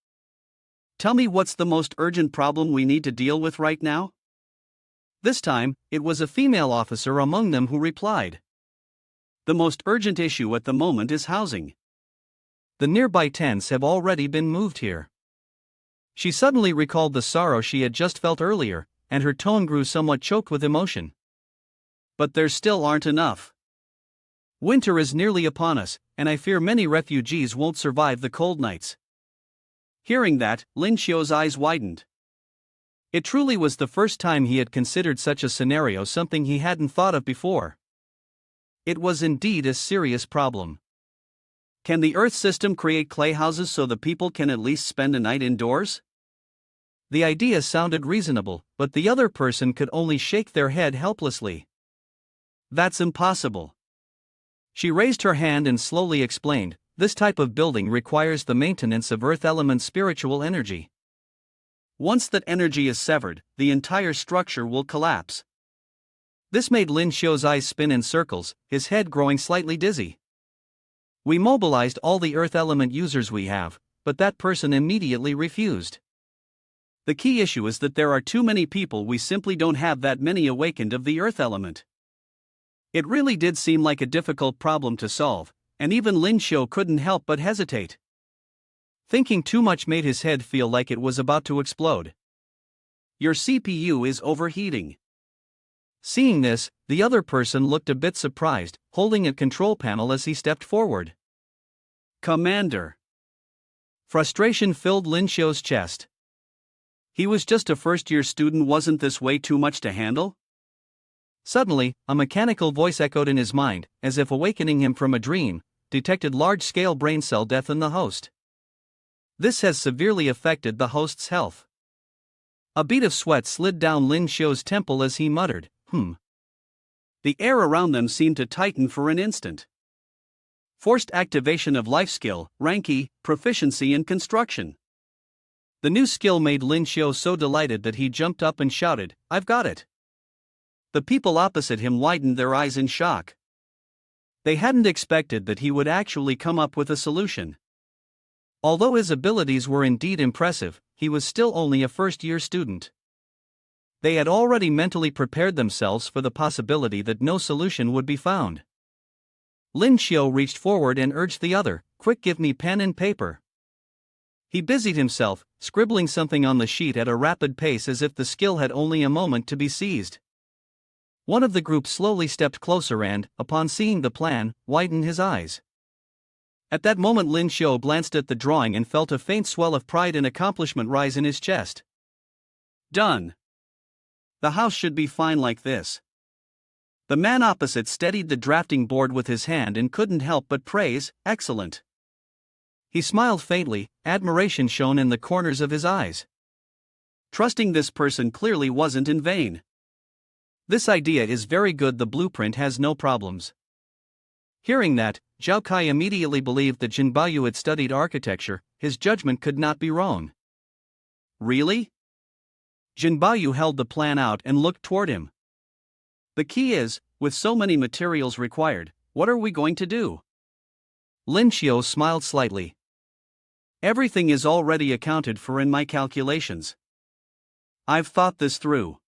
Tell me, what's the most urgent problem we need to deal with right now? This time, it was a female officer among them who replied. The most urgent issue at the moment is housing. The nearby tents have already been moved here. She suddenly recalled the sorrow she had just felt earlier, and her tone grew somewhat choked with emotion. But there still aren't enough. Winter is nearly upon us, and I fear many refugees won't survive the cold nights. Hearing that, Lin Xiu's eyes widened. It truly was the first time he had considered such a scenario, something he hadn't thought of before. It was indeed a serious problem. Can the Earth system create clay houses so the people can at least spend a night indoors? The idea sounded reasonable, but the other person could only shake their head helplessly. That's impossible. She raised her hand and slowly explained, this type of building requires the maintenance of Earth element spiritual energy. Once that energy is severed, the entire structure will collapse. This made Lin Xiu's eyes spin in circles, his head growing slightly dizzy. We mobilized all the Earth element users we have, but that person immediately refused. The key issue is that there are too many people, we simply don't have that many awakened of the Earth element. It really did seem like a difficult problem to solve, and even Lin Xiu couldn't help but hesitate. Thinking too much made his head feel like it was about to explode. Your CPU is overheating. Seeing this, the other person looked a bit surprised, holding a control panel as he stepped forward. Commander. Frustration filled Lin Xiu's chest. He was just a first-year student, wasn't this way too much to handle? Suddenly, a mechanical voice echoed in his mind, as if awakening him from a dream, detected large-scale brain cell death in the host. This has severely affected the host's health. A bead of sweat slid down Lin Xiu's temple as he muttered, The air around them seemed to tighten for an instant. Forced activation of life skill, Ranki, proficiency in construction. The new skill made Lin Xiu so delighted that he jumped up and shouted, I've got it. The people opposite him widened their eyes in shock. They hadn't expected that he would actually come up with a solution. Although his abilities were indeed impressive, he was still only a first-year student. They had already mentally prepared themselves for the possibility that no solution would be found. Lin Xiu reached forward and urged the other, Quick, give me pen and paper. He busied himself, scribbling something on the sheet at a rapid pace as if the skill had only a moment to be seized. One of the group slowly stepped closer and, upon seeing the plan, widened his eyes. At that moment Lin Xiu glanced at the drawing and felt a faint swell of pride and accomplishment rise in his chest. Done. The house should be fine like this. The man opposite steadied the drafting board with his hand and couldn't help but praise, excellent. He smiled faintly, admiration shone in the corners of his eyes. Trusting this person clearly wasn't in vain. This idea is very good, the blueprint has no problems. Hearing that, Zhao Kai immediately believed that Jin Baoyu had studied architecture, his judgment could not be wrong. Really? Jin Baoyu held the plan out and looked toward him. The key is, with so many materials required, what are we going to do? Lin Xiu smiled slightly. Everything is already accounted for in my calculations. I've thought this through.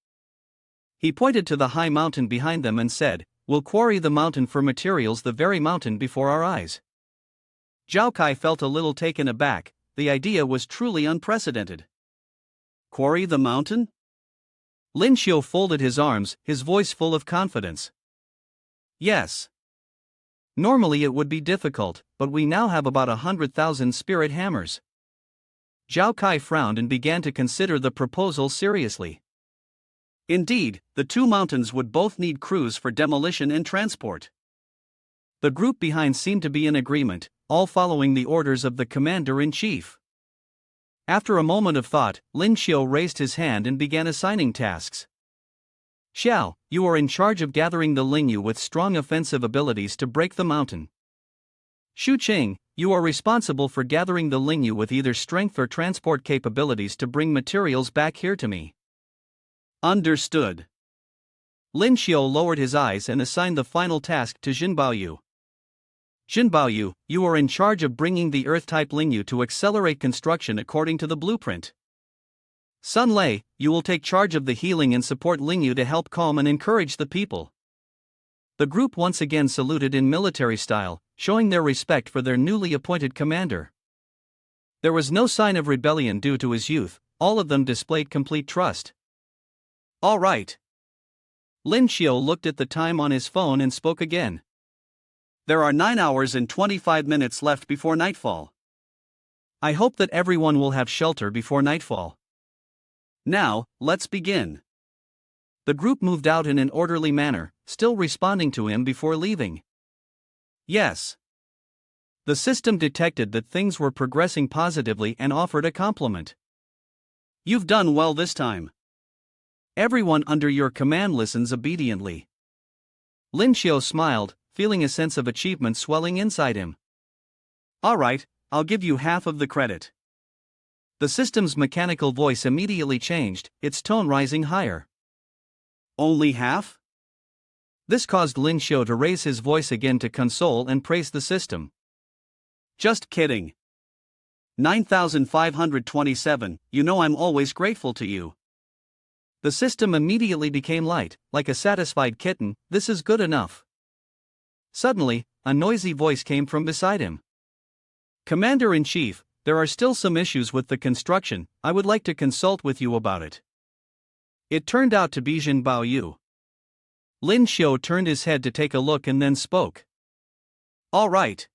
He pointed to the high mountain behind them and said, We'll quarry the mountain for materials, the very mountain before our eyes. Zhao Kai felt a little taken aback, the idea was truly unprecedented. Quarry the mountain? Lin Xiu folded his arms, his voice full of confidence. Yes. Normally it would be difficult, but we now have about 100,000 spirit hammers. Zhao Kai frowned and began to consider the proposal seriously. Indeed, the two mountains would both need crews for demolition and transport. The group behind seemed to be in agreement, all following the orders of the commander-in-chief. After a moment of thought, Lin Xiu raised his hand and began assigning tasks. Xiao, you are in charge of gathering the Lingyu with strong offensive abilities to break the mountain. Xu Qing, you are responsible for gathering the Lingyu with either strength or transport capabilities to bring materials back here to me. Understood. Lin Xiu lowered his eyes and assigned the final task to Jin Baoyu. Jin Baoyu, you are in charge of bringing the Earth-type Lingyu to accelerate construction according to the blueprint. Sun Lei, you will take charge of the healing and support Lingyu to help calm and encourage the people. The group once again saluted in military style, showing their respect for their newly appointed commander. There was no sign of rebellion due to his youth, all of them displayed complete trust. All right. Lin Xiu looked at the time on his phone and spoke again. There are 9 hours and 25 minutes left before nightfall. I hope that everyone will have shelter before nightfall. Now, let's begin. The group moved out in an orderly manner, still responding to him before leaving. Yes. The system detected that things were progressing positively and offered a compliment. You've done well this time. Everyone under your command listens obediently. Lin Xiu smiled, feeling a sense of achievement swelling inside him. All right, I'll give you half of the credit. The system's mechanical voice immediately changed, its tone rising higher. Only half? This caused Lin Xiu to raise his voice again to console and praise the system. Just kidding. 9,527, you know I'm always grateful to you. The system immediately became light, like a satisfied kitten. This is good enough. Suddenly, a noisy voice came from beside him. Commander-in-Chief, there are still some issues with the construction. I would like to consult with you about it. It turned out to be Jin Baoyu. Lin Xiu turned his head to take a look and then spoke. All right.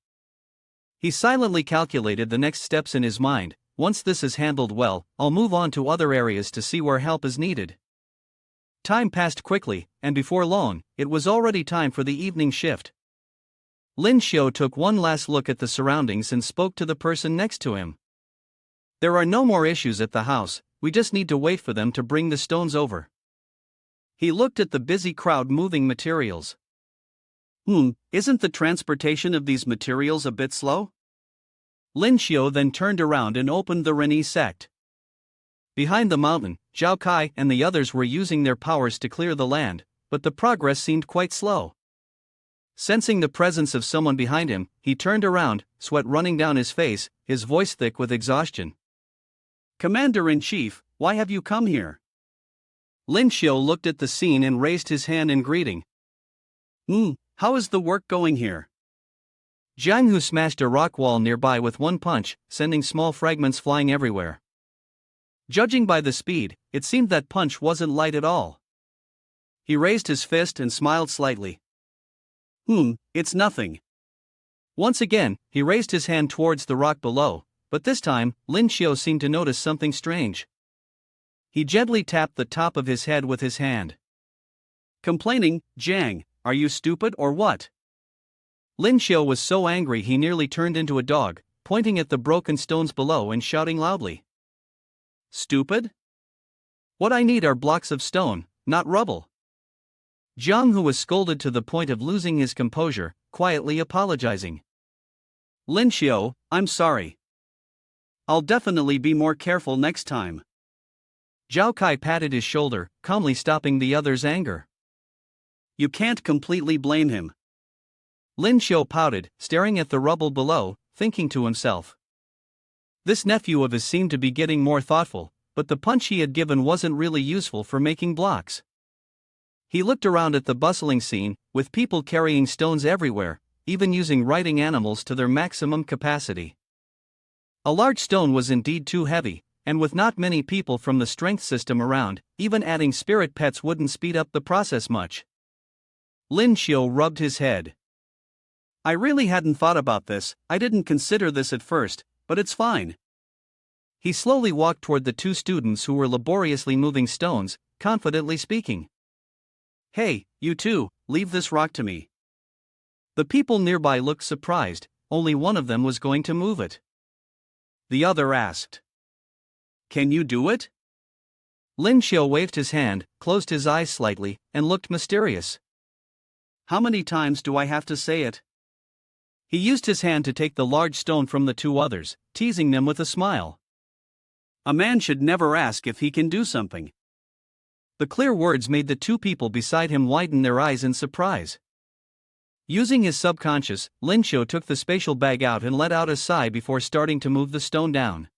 He silently calculated the next steps in his mind. Once this is handled well, I'll move on to other areas to see where help is needed. Time passed quickly, and before long, it was already time for the evening shift. Lin Xiu took one last look at the surroundings and spoke to the person next to him. There are no more issues at the house, we just need to wait for them to bring the stones over. He looked at the busy crowd moving materials. Isn't the transportation of these materials a bit slow? Lin Xiu then turned around and opened the Reni sect. Behind the mountain, Zhao Kai and the others were using their powers to clear the land, but the progress seemed quite slow. Sensing the presence of someone behind him, he turned around, sweat running down his face, his voice thick with exhaustion. Commander-in-Chief, why have you come here? Lin Xiu looked at the scene and raised his hand in greeting. How is the work going here? Jiang Hu smashed a rock wall nearby with one punch, sending small fragments flying everywhere. Judging by the speed, it seemed that punch wasn't light at all. He raised his fist and smiled slightly. It's nothing. Once again, he raised his hand towards the rock below, but this time, Lin Xiu seemed to notice something strange. He gently tapped the top of his head with his hand. Complaining, Jiang, are you stupid or what? Lin Xiu was so angry he nearly turned into a dog, pointing at the broken stones below and shouting loudly. Stupid? What I need are blocks of stone, not rubble. Jiang Hu was scolded to the point of losing his composure, quietly apologizing. Lin Xiu, I'm sorry. I'll definitely be more careful next time. Zhao Kai patted his shoulder, calmly stopping the other's anger. You can't completely blame him. Lin Xiu pouted, staring at the rubble below, thinking to himself. This nephew of his seemed to be getting more thoughtful, but the punch he had given wasn't really useful for making blocks. He looked around at the bustling scene, with people carrying stones everywhere, even using riding animals to their maximum capacity. A large stone was indeed too heavy, and with not many people from the strength system around, even adding spirit pets wouldn't speed up the process much. Lin Xiu rubbed his head. I really hadn't thought about this, I didn't consider this at first, but it's fine. He slowly walked toward the two students who were laboriously moving stones, confidently speaking. "Hey, you two, leave this rock to me." The people nearby looked surprised, only one of them was going to move it. The other asked, "Can you do it?" Lin Xiu waved his hand, closed his eyes slightly, and looked mysterious. "How many times do I have to say it?" He used his hand to take the large stone from the two others, teasing them with a smile. A man should never ask if he can do something. The clear words made the two people beside him widen their eyes in surprise. Using his subconscious, Lin Xiu took the spatial bag out and let out a sigh before starting to move the stone down.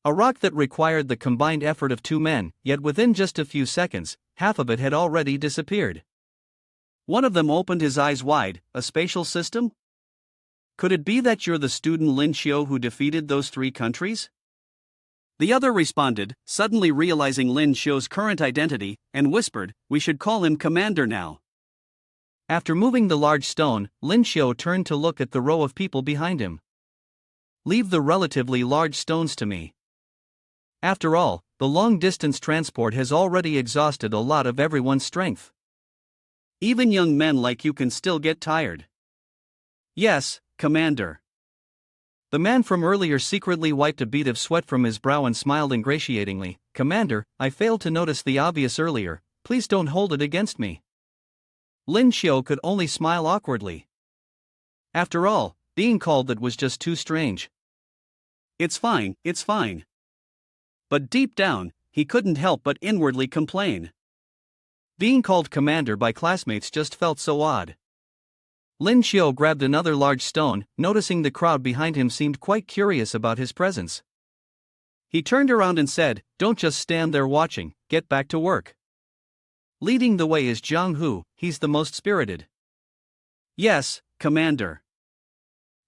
A rock that required the combined effort of two men, yet within just a few seconds, half of it had already disappeared. One of them opened his eyes wide. "A spatial system? Could it be that you're the student Lin Xiu who defeated those 3 countries?" The other responded, suddenly realizing Lin Xiu's current identity, and whispered, "We should call him Commander now." After moving the large stone, Lin Xiu turned to look at the row of people behind him. "Leave the relatively large stones to me. After all, the long-distance transport has already exhausted a lot of everyone's strength. Even young men like you can still get tired." "Yes, Commander." The man from earlier secretly wiped a bead of sweat from his brow and smiled ingratiatingly. "Commander, I failed to notice the obvious earlier, please don't hold it against me." Lin Xiu could only smile awkwardly. After all, being called that was just too strange. It's fine. But deep down, he couldn't help but inwardly complain. Being called Commander by classmates just felt so odd. Lin Xiu grabbed another large stone, noticing the crowd behind him seemed quite curious about his presence. He turned around and said, "Don't just stand there watching, get back to work." Leading the way is Jiang Hu, he's the most spirited. "Yes, Commander."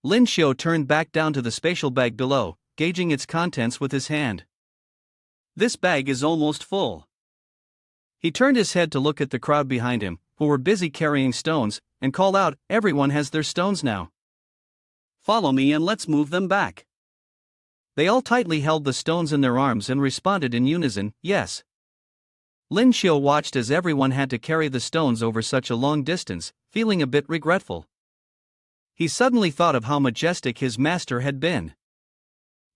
Lin Xiu turned back down to the spatial bag below, gauging its contents with his hand. "This bag is almost full." He turned his head to look at the crowd behind him, who were busy carrying stones, and called out, "Everyone has their stones now. Follow me and let's move them back." They all tightly held the stones in their arms and responded in unison, "Yes." Lin Xiu watched as everyone had to carry the stones over such a long distance, feeling a bit regretful. He suddenly thought of how majestic his master had been.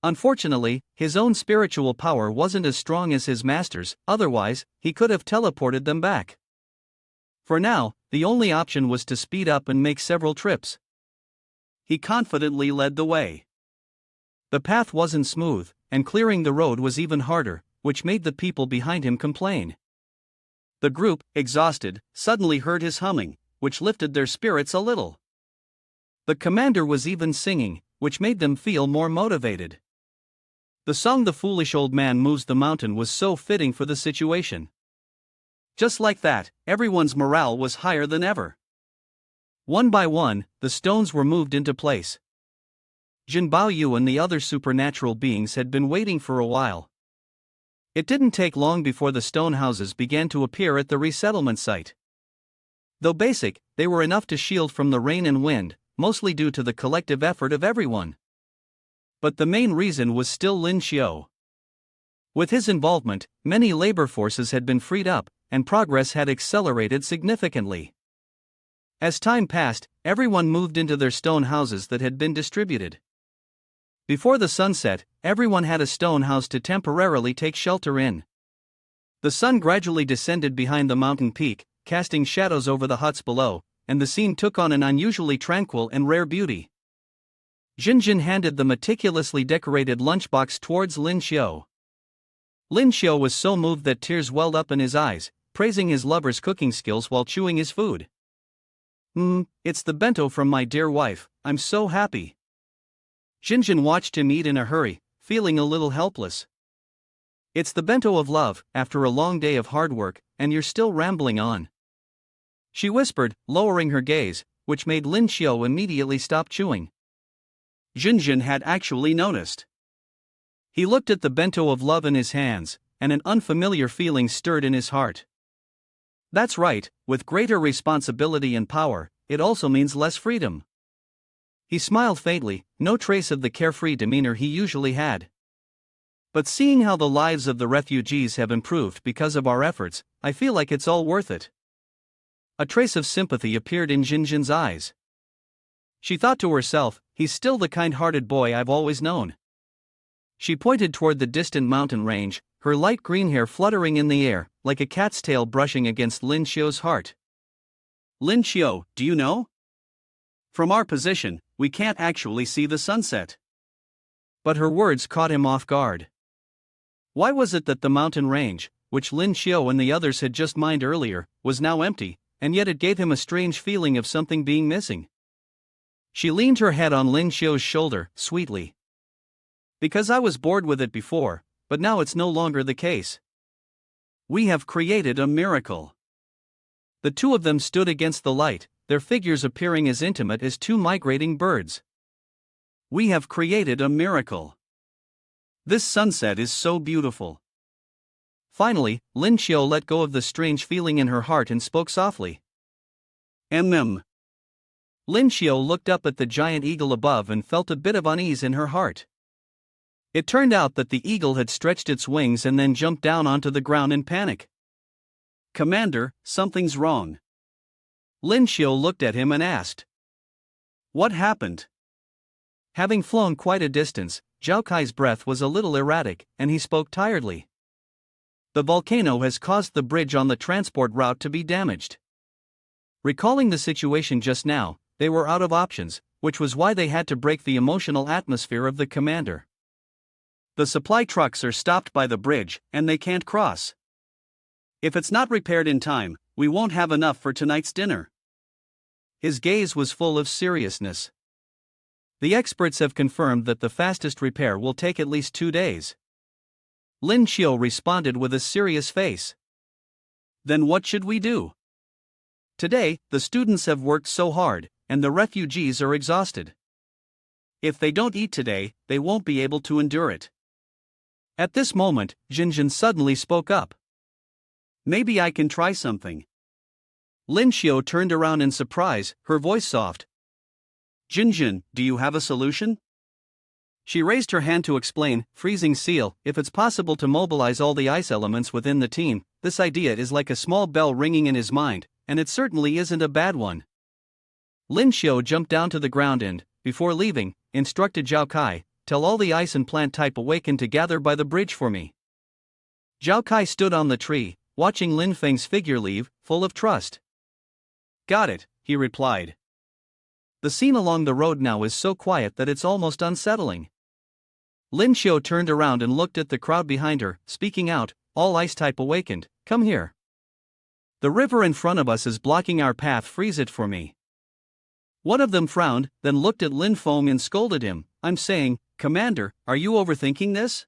Unfortunately, his own spiritual power wasn't as strong as his master's, otherwise, he could have teleported them back. For now, the only option was to speed up and make several trips. He confidently led the way. The path wasn't smooth, and clearing the road was even harder, which made the people behind him complain. The group, exhausted, suddenly heard his humming, which lifted their spirits a little. The commander was even singing, which made them feel more motivated. The song "The Foolish Old Man Moves the Mountain" was so fitting for the situation. Just like that, everyone's morale was higher than ever. One by one, the stones were moved into place. Jin Baoyu and the other supernatural beings had been waiting for a while. It didn't take long before the stone houses began to appear at the resettlement site. Though basic, they were enough to shield from the rain and wind, mostly due to the collective effort of everyone. But the main reason was still Lin Xiu. With his involvement, many labor forces had been freed up, and progress had accelerated significantly. As time passed, everyone moved into their stone houses that had been distributed. Before the sunset, everyone had a stone house to temporarily take shelter in. The sun gradually descended behind the mountain peak, casting shadows over the huts below, and the scene took on an unusually tranquil and rare beauty. Jinjin handed the meticulously decorated lunchbox towards Lin Xiu. Lin Xiu was so moved that tears welled up in his eyes, praising his lover's cooking skills while chewing his food. It's the bento from my dear wife, I'm so happy." Jinjin watched him eat in a hurry, feeling a little helpless. "It's the bento of love, after a long day of hard work, and you're still rambling on," she whispered, lowering her gaze, which made Lin Xiu immediately stop chewing. Jinjin had actually noticed. He looked at the bento of love in his hands, and an unfamiliar feeling stirred in his heart. That's right, with greater responsibility and power, it also means less freedom. He smiled faintly, no trace of the carefree demeanor he usually had. But seeing how the lives of the refugees have improved because of our efforts, I feel like it's all worth it. A trace of sympathy appeared in Jinjin's eyes. She thought to herself, he's still the kind-hearted boy I've always known. She pointed toward the distant mountain range, her light green hair fluttering in the air, like a cat's tail brushing against Lin Xiu's heart. Lin Xiu, do you know? From our position, we can't actually see the sunset. But her words caught him off guard. Why was it that the mountain range, which Lin Xiu and the others had just mined earlier, was now empty, and yet it gave him a strange feeling of something being missing? She leaned her head on Lin Xiu's shoulder, sweetly. Because I was bored with it before, but now it's no longer the case. We have created a miracle. The two of them stood against the light, their figures appearing as intimate as two migrating birds. We have created a miracle. This sunset is so beautiful. Finally, Lin Xiu let go of the strange feeling in her heart and spoke softly. Mm. Lin Xiu looked up at the giant eagle above and felt a bit of unease in her heart. It turned out that the eagle had stretched its wings and then jumped down onto the ground in panic. Commander, something's wrong. Lin Xiu looked at him and asked. What happened? Having flown quite a distance, Zhao Kai's breath was a little erratic, and he spoke tiredly. The volcano has caused the bridge on the transport route to be damaged. Recalling the situation just now, they were out of options, which was why they had to break the emotional atmosphere of the commander. The supply trucks are stopped by the bridge, and they can't cross. If it's not repaired in time, we won't have enough for tonight's dinner. His gaze was full of seriousness. The experts have confirmed that the fastest repair will take at least 2 days. Lin Xiu responded with a serious face. Then what should we do? Today, the students have worked so hard, and the refugees are exhausted. If they don't eat today, they won't be able to endure it. At this moment, Jinjin suddenly spoke up. Maybe I can try something. Lin Xiu turned around in surprise, her voice soft. Jinjin, do you have a solution? She raised her hand to explain, freezing seal, if it's possible to mobilize all the ice elements within the team, this idea is like a small bell ringing in his mind, and it certainly isn't a bad one. Lin Xiu jumped down to the ground and, before leaving, instructed Zhao Kai, tell all the ice and plant type awakened to gather by the bridge for me. Zhao Kai stood on the tree, watching Lin Feng's figure leave, full of trust. Got it, he replied. The scene along the road now is so quiet that it's almost unsettling. Lin Xiu turned around and looked at the crowd behind her, speaking out, all ice type awakened, come here. The river in front of us is blocking our path, freeze it for me. One of them frowned, then looked at Lin Feng and scolded him, I'm saying, Commander, are you overthinking this?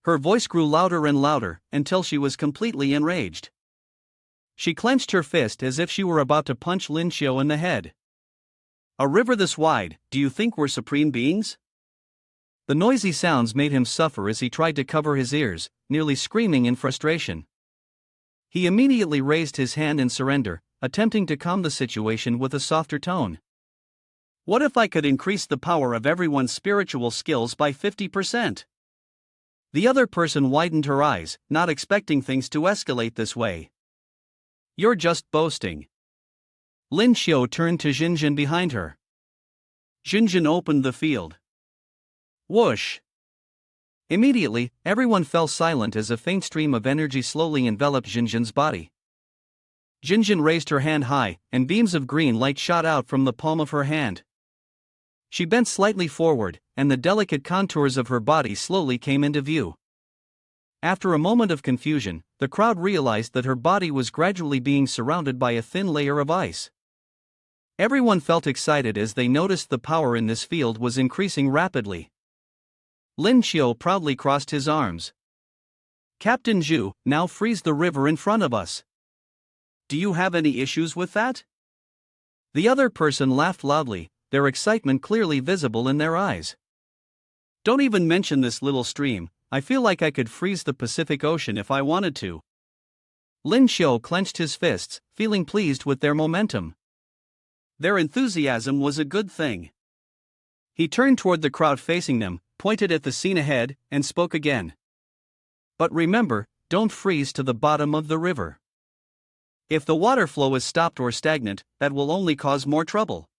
Her voice grew louder and louder, until she was completely enraged. She clenched her fist as if she were about to punch Lin Xiu in the head. A river this wide, do you think we're supreme beings? The noisy sounds made him suffer as he tried to cover his ears, nearly screaming in frustration. He immediately raised his hand in surrender, attempting to calm the situation with a softer tone. What if I could increase the power of everyone's spiritual skills by 50%? The other person widened her eyes, not expecting things to escalate this way. You're just boasting. Lin Xiu turned to Jinjin behind her. Jinjin opened the field. Whoosh! Immediately, everyone fell silent as a faint stream of energy slowly enveloped Jinjin's body. Jinjin raised her hand high, and beams of green light shot out from the palm of her hand. She bent slightly forward, and the delicate contours of her body slowly came into view. After a moment of confusion, the crowd realized that her body was gradually being surrounded by a thin layer of ice. Everyone felt excited as they noticed the power in this field was increasing rapidly. Lin Xiu proudly crossed his arms. Captain Zhu, now freeze the river in front of us. Do you have any issues with that? The other person laughed loudly, their excitement clearly visible in their eyes. Don't even mention this little stream, I feel like I could freeze the Pacific Ocean if I wanted to. Lin Xiu clenched his fists, feeling pleased with their momentum. Their enthusiasm was a good thing. He turned toward the crowd facing them, pointed at the scene ahead, and spoke again. But remember, don't freeze to the bottom of the river. If the water flow is stopped or stagnant, that will only cause more trouble.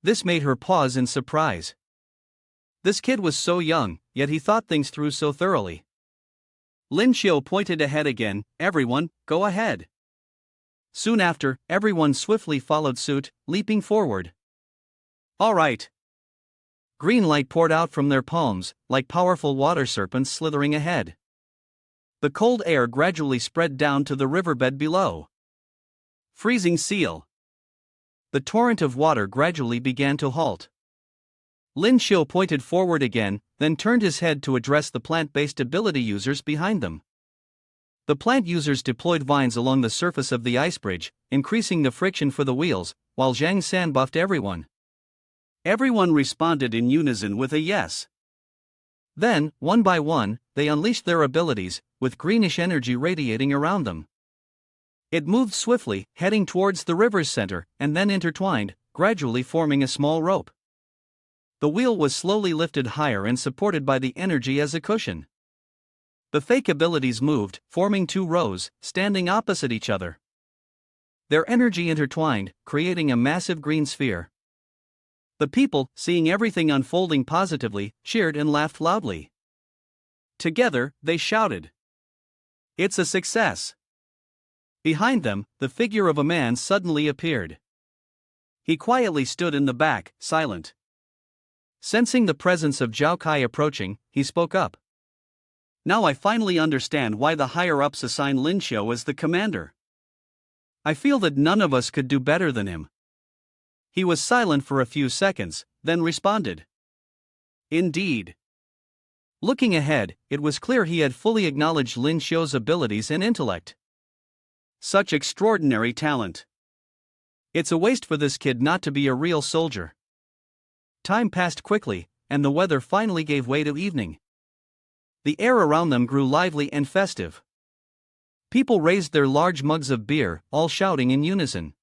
This made her pause in surprise. This kid was so young, yet he thought things through so thoroughly. Lin Xiu pointed ahead again. Everyone, go ahead. Soon after, everyone swiftly followed suit, leaping forward. All right. Green light poured out from their palms, like powerful water serpents slithering ahead. The cold air gradually spread down to the riverbed below. Freezing seal. The torrent of water gradually began to halt. Lin Xiu pointed forward again, then turned his head to address the plant-based ability users behind them. The plant users deployed vines along the surface of the ice bridge, increasing the friction for the wheels, while Zhang San buffed everyone. Everyone responded in unison with a yes. Then, one by one, they unleashed their abilities, with greenish energy radiating around them. It moved swiftly, heading towards the river's center, and then intertwined, gradually forming a small rope. The wheel was slowly lifted higher and supported by the energy as a cushion. The fake abilities moved, forming two rows, standing opposite each other. Their energy intertwined, creating a massive green sphere. The people, seeing everything unfolding positively, cheered and laughed loudly. Together, they shouted, "It's a success!" Behind them, the figure of a man suddenly appeared. He quietly stood in the back, silent. Sensing the presence of Zhao Kai approaching, he spoke up. Now I finally understand why the higher-ups assign Lin Xiu as the commander. I feel that none of us could do better than him. He was silent for a few seconds, then responded. Indeed. Looking ahead, it was clear he had fully acknowledged Lin Xiu's abilities and intellect. Such extraordinary talent. It's a waste for this kid not to be a real soldier. Time passed quickly, and the weather finally gave way to evening. The air around them grew lively and festive. People raised their large mugs of beer, all shouting in unison.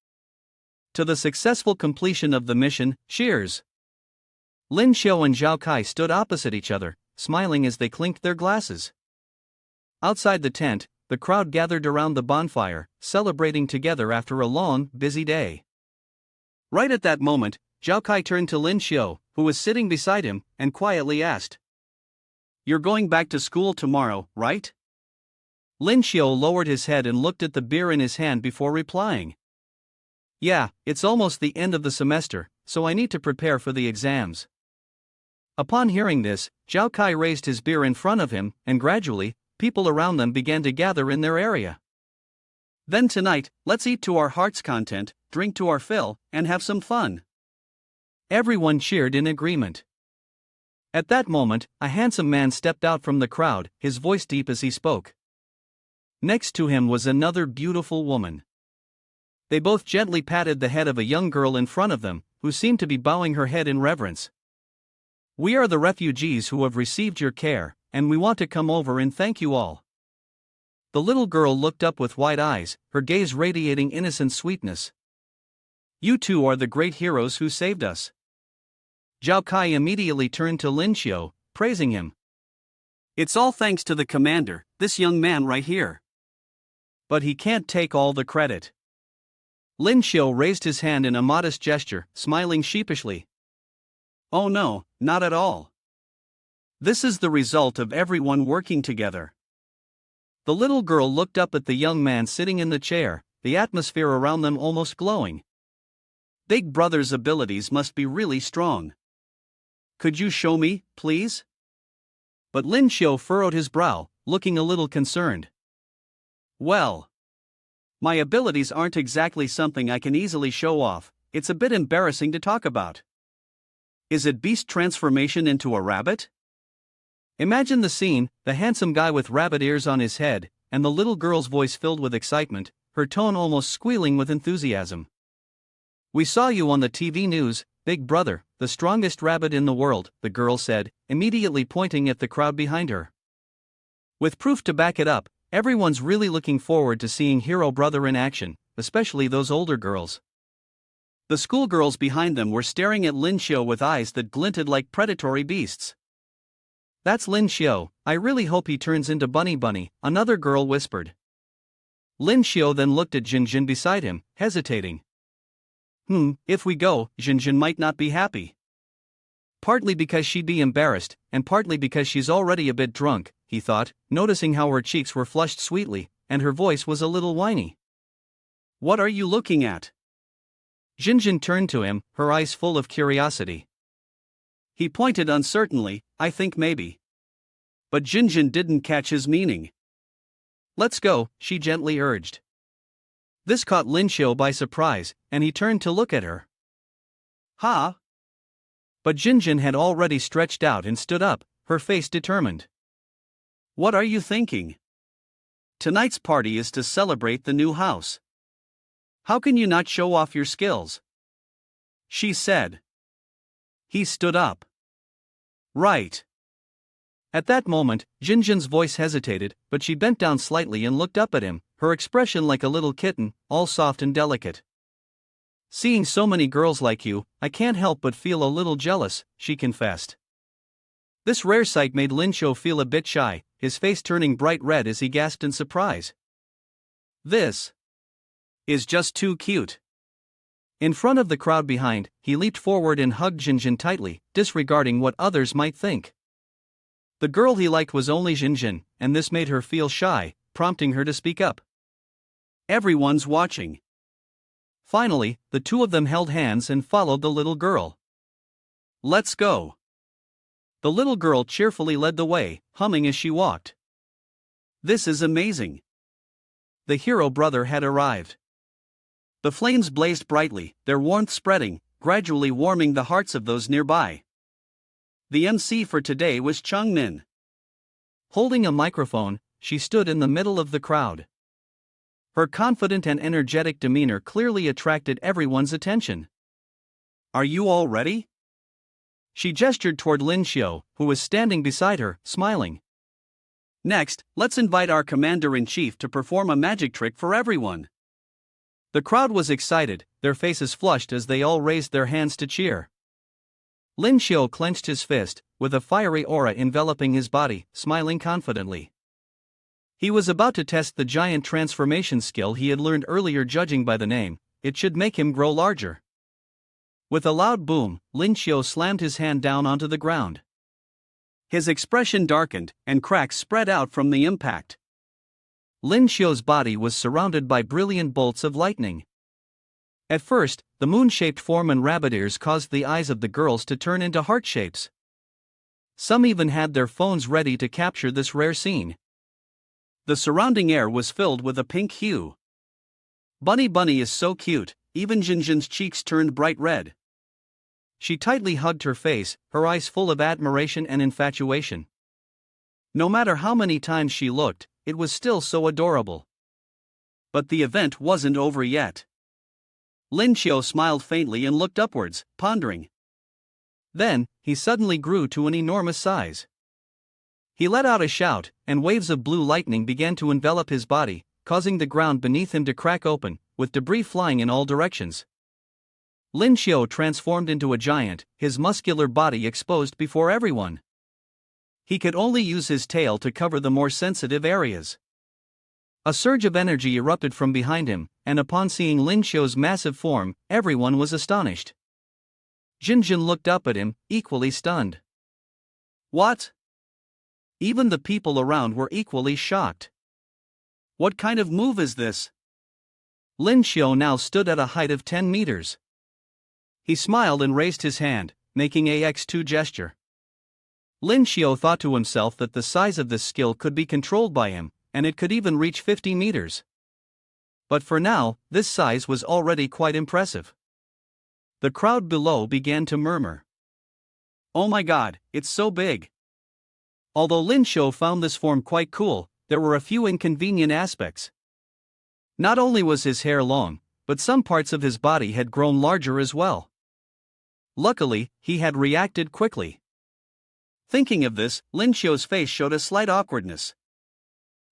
To the successful completion of the mission, cheers! Lin Xiu and Zhao Kai stood opposite each other, smiling as they clinked their glasses. Outside the tent, the crowd gathered around the bonfire, celebrating together after a long, busy day. Right at that moment, Zhao Kai turned to Lin Xiu, who was sitting beside him, and quietly asked, "You're going back to school tomorrow, right?" Lin Xiu lowered his head and looked at the beer in his hand before replying. "Yeah, it's almost the end of the semester, so I need to prepare for the exams." Upon hearing this, Zhao Kai raised his beer in front of him, and gradually, people around them began to gather in their area. Then tonight, let's eat to our heart's content, drink to our fill, and have some fun. Everyone cheered in agreement. At that moment, a handsome man stepped out from the crowd, his voice deep as he spoke. Next to him was another beautiful woman. They both gently patted the head of a young girl in front of them, who seemed to be bowing her head in reverence. "We are the refugees who have received your care, and we want to come over and thank you all." The little girl looked up with wide eyes, her gaze radiating innocent sweetness. "You two are the great heroes who saved us." Zhao Kai immediately turned to Lin Xiu, praising him. "It's all thanks to the commander, this young man right here. But he can't take all the credit." Lin Xiu raised his hand in a modest gesture, smiling sheepishly. "Oh no, not at all. This is the result of everyone working together." The little girl looked up at the young man sitting in the chair, the atmosphere around them almost glowing. Big Brother's abilities must be really strong. "Could you show me, please?" But Lin Xiu furrowed his brow, looking a little concerned. "Well, my abilities aren't exactly something I can easily show off, it's a bit embarrassing to talk about." "Is it beast transformation into a rabbit?" Imagine the scene, the handsome guy with rabbit ears on his head, and the little girl's voice filled with excitement, her tone almost squealing with enthusiasm. "We saw you on the TV news, Big Brother, the strongest rabbit in the world," the girl said, immediately pointing at the crowd behind her. With proof to back it up, everyone's really looking forward to seeing Hero Brother in action, especially those older girls. The schoolgirls behind them were staring at Lin Xiu with eyes that glinted like predatory beasts. That's Lin Xiu, I really hope he turns into Bunny, another girl whispered. Lin Xiu then looked at Jinjin beside him, hesitating. If we go, Jinjin might not be happy. Partly because she'd be embarrassed, and partly because she's already a bit drunk, he thought, noticing how her cheeks were flushed sweetly, and her voice was a little whiny. What are you looking at? Jinjin turned to him, her eyes full of curiosity. He pointed uncertainly, I think maybe. But Jinjin didn't catch his meaning. Let's go, she gently urged. This caught Lin Xiu by surprise, and he turned to look at her. Ha! But Jinjin had already stretched out and stood up, her face determined. What are you thinking? Tonight's party is to celebrate the new house. How can you not show off your skills? She said. He stood up. Right. At that moment, Jinjin's voice hesitated, but she bent down slightly and looked up at him, her expression like a little kitten, all soft and delicate. Seeing so many girls like you, I can't help but feel a little jealous, she confessed. This rare sight made Lin Xiu feel a bit shy, his face turning bright red as he gasped in surprise. This is just too cute. In front of the crowd behind, he leaped forward and hugged Jinjin tightly, disregarding what others might think. The girl he liked was only Jinjin, and this made her feel shy, prompting her to speak up. Everyone's watching. Finally, the two of them held hands and followed the little girl. Let's go. The little girl cheerfully led the way, humming as she walked. This is amazing. The hero brother had arrived. The flames blazed brightly, their warmth spreading, gradually warming the hearts of those nearby. The MC for today was Chungmin. Holding a microphone, she stood in the middle of the crowd. Her confident and energetic demeanor clearly attracted everyone's attention. Are you all ready? She gestured toward Lin Xiu, who was standing beside her, smiling. Next, let's invite our commander-in-chief to perform a magic trick for everyone. The crowd was excited, their faces flushed as they all raised their hands to cheer. Lin Xiu clenched his fist, with a fiery aura enveloping his body, smiling confidently. He was about to test the giant transformation skill he had learned earlier. Judging by the name, it should make him grow larger. With a loud boom, Lin Xiu slammed his hand down onto the ground. His expression darkened, and cracks spread out from the impact. Lin Xiu's body was surrounded by brilliant bolts of lightning. At first, the moon-shaped form and rabbit ears caused the eyes of the girls to turn into heart shapes. Some even had their phones ready to capture this rare scene. The surrounding air was filled with a pink hue. Bunny is so cute, even Jinjin's cheeks turned bright red. She tightly hugged her face, her eyes full of admiration and infatuation. No matter how many times she looked, it was still so adorable. But the event wasn't over yet. Lin Xiu smiled faintly and looked upwards, pondering. Then, he suddenly grew to an enormous size. He let out a shout, and waves of blue lightning began to envelop his body, causing the ground beneath him to crack open, with debris flying in all directions. Lin Xiu transformed into a giant, his muscular body exposed before everyone. He could only use his tail to cover the more sensitive areas. A surge of energy erupted from behind him, and upon seeing Lin Xiu's massive form, everyone was astonished. Jinjin looked up at him, equally stunned. What? Even the people around were equally shocked. What kind of move is this? Lin Xiu now stood at a height of 10 meters. He smiled and raised his hand, making a X2 gesture. Lin Xiu thought to himself that the size of this skill could be controlled by him, and it could even reach 50 meters. But for now, this size was already quite impressive. The crowd below began to murmur. Oh my god, it's so big. Although Lin Xiu found this form quite cool, there were a few inconvenient aspects. Not only was his hair long, but some parts of his body had grown larger as well. Luckily, he had reacted quickly. Thinking of this, Lin Xiu's face showed a slight awkwardness.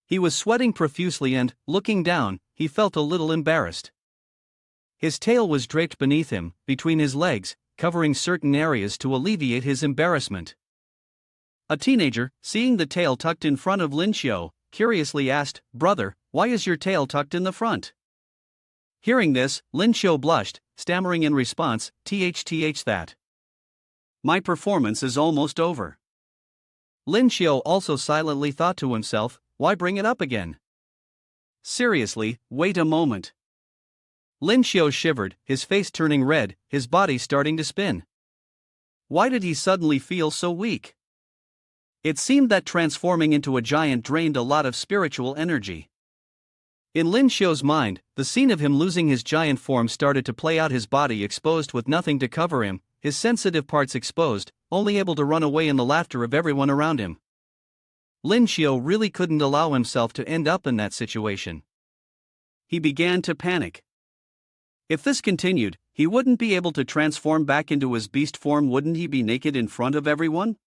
He was sweating profusely and, looking down, he felt a little embarrassed. His tail was draped beneath him, between his legs, covering certain areas to alleviate his embarrassment. A teenager, seeing the tail tucked in front of Lin Xiu, curiously asked, "Brother, why is your tail tucked in the front?" Hearing this, Lin Xiu blushed, stammering in response, "Th that. My performance is almost over." Lin Xiu also silently thought to himself, "Why bring it up again? Seriously, wait a moment." Lin Xiu shivered, his face turning red, his body starting to spin. Why did he suddenly feel so weak? It seemed that transforming into a giant drained a lot of spiritual energy. In Lin Xiu's mind, the scene of him losing his giant form started to play out, his body exposed with nothing to cover him, his sensitive parts exposed, only able to run away in the laughter of everyone around him. Lin Xiu really couldn't allow himself to end up in that situation. He began to panic. If this continued, he wouldn't be able to transform back into his beast form. Wouldn't he be naked in front of everyone?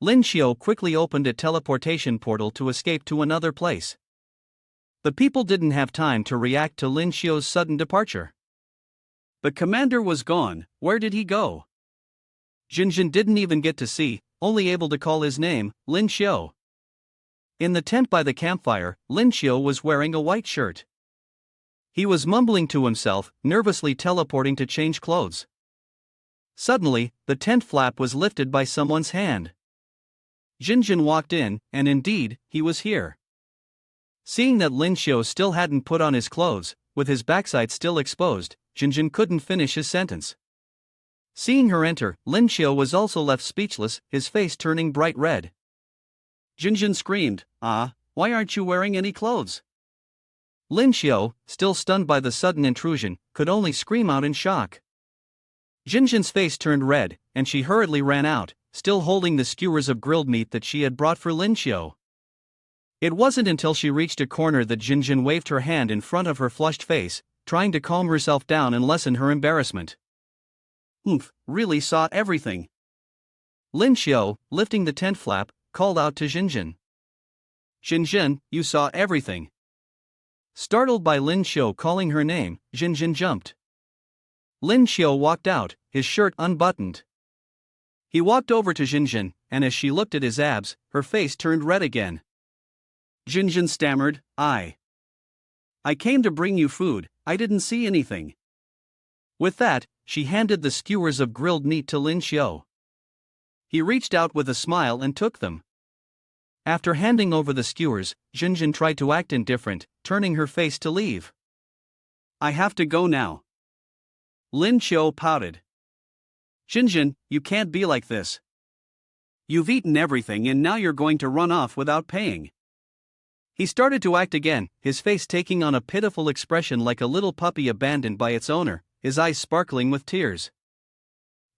Lin Xiu quickly opened a teleportation portal to escape to another place. The people didn't have time to react to Lin Xiu's sudden departure. The commander was gone. Where did he go? Jinjin didn't even get to see, only able to call his name, Lin Xiu. In the tent by the campfire, Lin Xiu was wearing a white shirt. He was mumbling to himself, nervously teleporting to change clothes. Suddenly, the tent flap was lifted by someone's hand. Jinjin walked in, and indeed, he was here. Seeing that Lin Xiu still hadn't put on his clothes, with his backside still exposed, Jinjin couldn't finish his sentence. Seeing her enter, Lin Xiu was also left speechless, his face turning bright red. Jinjin screamed, "Ah, why aren't you wearing any clothes?" Lin Xiu, still stunned by the sudden intrusion, could only scream out in shock. Jinjin's face turned red, and she hurriedly ran out, still holding the skewers of grilled meat that she had brought for Lin Xiu. It wasn't until she reached a corner that Jinjin waved her hand in front of her flushed face, trying to calm herself down and lessen her embarrassment. Really saw everything. Lin Xiu, lifting the tent flap, called out to Jinjin. "Jinjin, you saw everything." Startled by Lin Xiu calling her name, Jinjin jumped. Lin Xiu walked out, his shirt unbuttoned. He walked over to Jinjin, and as she looked at his abs, her face turned red again. Jinjin stammered, I came to bring you food, I didn't see anything." With that, she handed the skewers of grilled meat to Lin Xiu. He reached out with a smile and took them. After handing over the skewers, Jinjin tried to act indifferent, turning her face to leave. "I have to go now." Lin Xiu pouted. "Jinjin, you can't be like this. You've eaten everything and now you're going to run off without paying." He started to act again, his face taking on a pitiful expression like a little puppy abandoned by its owner, his eyes sparkling with tears.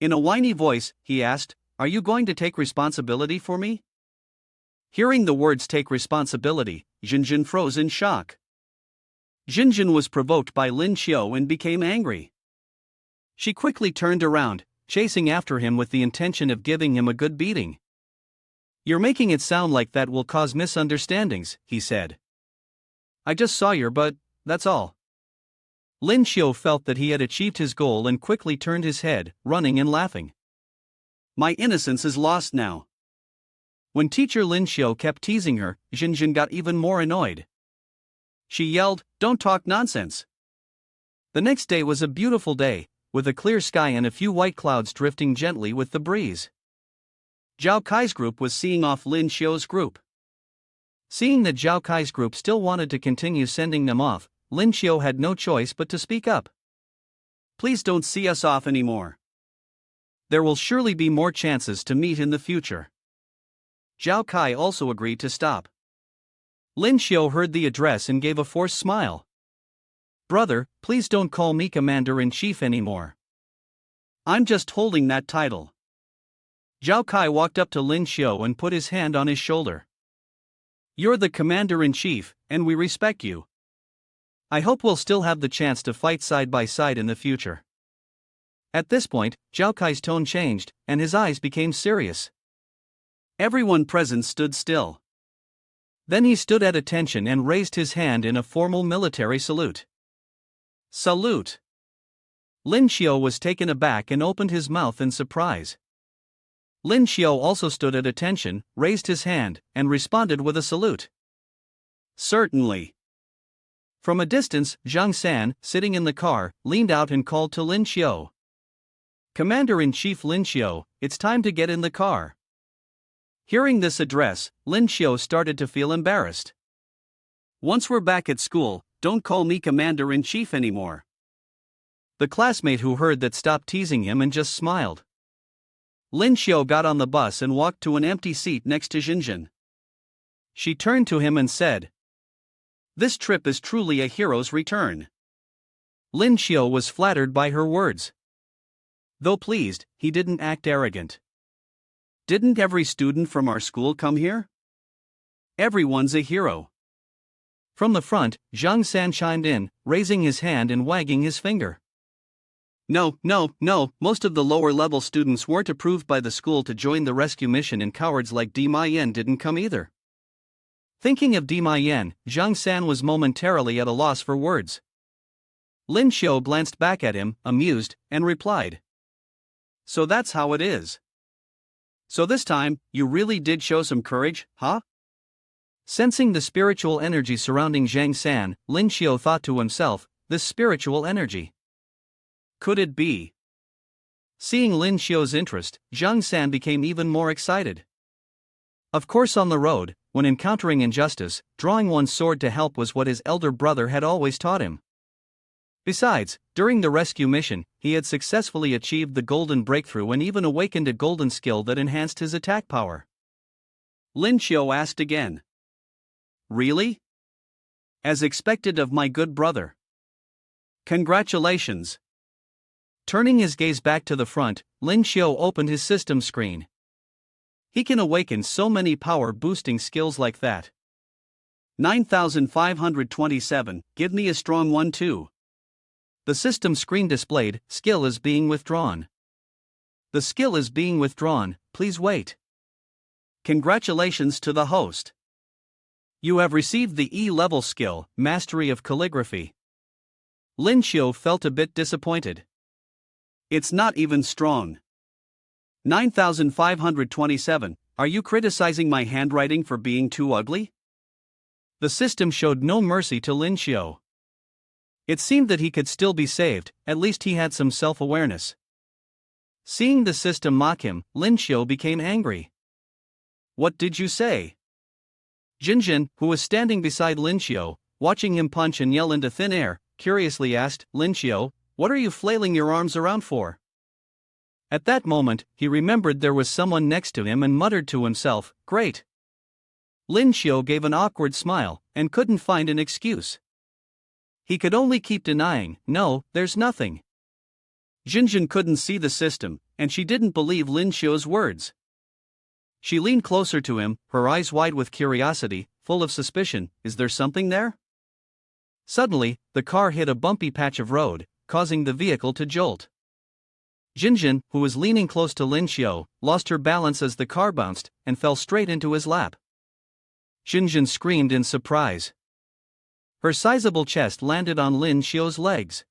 In a whiny voice, he asked, "Are you going to take responsibility for me?" Hearing the words "take responsibility," Jinjin froze in shock. Jinjin was provoked by Lin Xiu and became angry. She quickly turned around, chasing after him with the intention of giving him a good beating. "You're making it sound like that will cause misunderstandings," he said. "I just saw you, but that's all." Lin Xiu felt that he had achieved his goal and quickly turned his head, running and laughing. "My innocence is lost now." When teacher Lin Xiu kept teasing her, Jinjin got even more annoyed. She yelled, "Don't talk nonsense." The next day was a beautiful day, with a clear sky and a few white clouds drifting gently with the breeze. Zhao Kai's group was seeing off Lin Xiu's group. Seeing that Zhao Kai's group still wanted to continue sending them off, Lin Xiu had no choice but to speak up. "Please don't see us off anymore. There will surely be more chances to meet in the future." Zhao Kai also agreed to stop. Lin Xiu heard the address and gave a forced smile. "Brother, please don't call me Commander-in-Chief anymore. I'm just holding that title." Zhao Kai walked up to Lin Xiu and put his hand on his shoulder. "You're the Commander-in-Chief, and we respect you. I hope we'll still have the chance to fight side by side in the future." At this point, Zhao Kai's tone changed, and his eyes became serious. Everyone present stood still. Then he stood at attention and raised his hand in a formal military salute. "Salute!" Lin Xiu was taken aback and opened his mouth in surprise. Lin Xiao also stood at attention, raised his hand, and responded with a salute. Certainly. From a distance, Zhang San, sitting in the car, leaned out and called to Lin Xiao. Commander-in-Chief Lin Xiao, it's time to get in the car. Hearing this address, Lin Xiao started to feel embarrassed. Once we're back at school, don't call me Commander-in-Chief anymore. The classmate who heard that stopped teasing him and just smiled. Lin Xiao got on the bus and walked to an empty seat next to Jinjin. She turned to him and said, "This trip is truly a hero's return." Lin Xiao was flattered by her words. Though pleased, he didn't act arrogant. Didn't every student from our school come here? Everyone's a hero. From the front, Zhang San chimed in, raising his hand and wagging his finger. No, most of the lower-level students weren't approved by the school to join the rescue mission, and cowards like Di Mayan didn't come either. Thinking of Di Mayan, Zhang San was momentarily at a loss for words. Lin Xiao glanced back at him, amused, and replied. So that's how it is. So this time, you really did show some courage, huh? Sensing the spiritual energy surrounding Zhang San, Lin Xiao thought to himself, this spiritual energy. Could it be? Seeing Lin Xiao's interest, Zhang San became even more excited. Of course, on the road, when encountering injustice, drawing one's sword to help was what his elder brother had always taught him. Besides, during the rescue mission, he had successfully achieved the golden breakthrough and even awakened a golden skill that enhanced his attack power. Lin Xiao asked again. Really? As expected of my good brother. Congratulations. Turning his gaze back to the front, Lin Xiao opened his system screen. He can awaken so many power-boosting skills like that. 9527, give me a strong one too. The system screen displayed, skill is being withdrawn. The skill is being withdrawn, please wait. Congratulations to the host. You have received the E-level skill, Mastery of Calligraphy. Lin Xiao felt a bit disappointed. It's not even strong. 9527, are you criticizing my handwriting for being too ugly? The system showed no mercy to Lin Xiao. It seemed that he could still be saved, at least he had some self-awareness. Seeing the system mock him, Lin Xiao became angry. What did you say? Jinjin, who was standing beside Lin Xiao, watching him punch and yell into thin air, curiously asked, Lin Xiao, what are you flailing your arms around for? At that moment, he remembered there was someone next to him and muttered to himself, great. Lin Xiao gave an awkward smile, and couldn't find an excuse. He could only keep denying, no, there's nothing. Jinjin couldn't see the system, and she didn't believe Lin Xiao's words. She leaned closer to him, her eyes wide with curiosity, full of suspicion, is there something there? Suddenly, the car hit a bumpy patch of road, causing the vehicle to jolt. Jinjin, who was leaning close to Lin Xiao, lost her balance as the car bounced, and fell straight into his lap. Jinjin screamed in surprise. Her sizable chest landed on Lin Xiao's legs.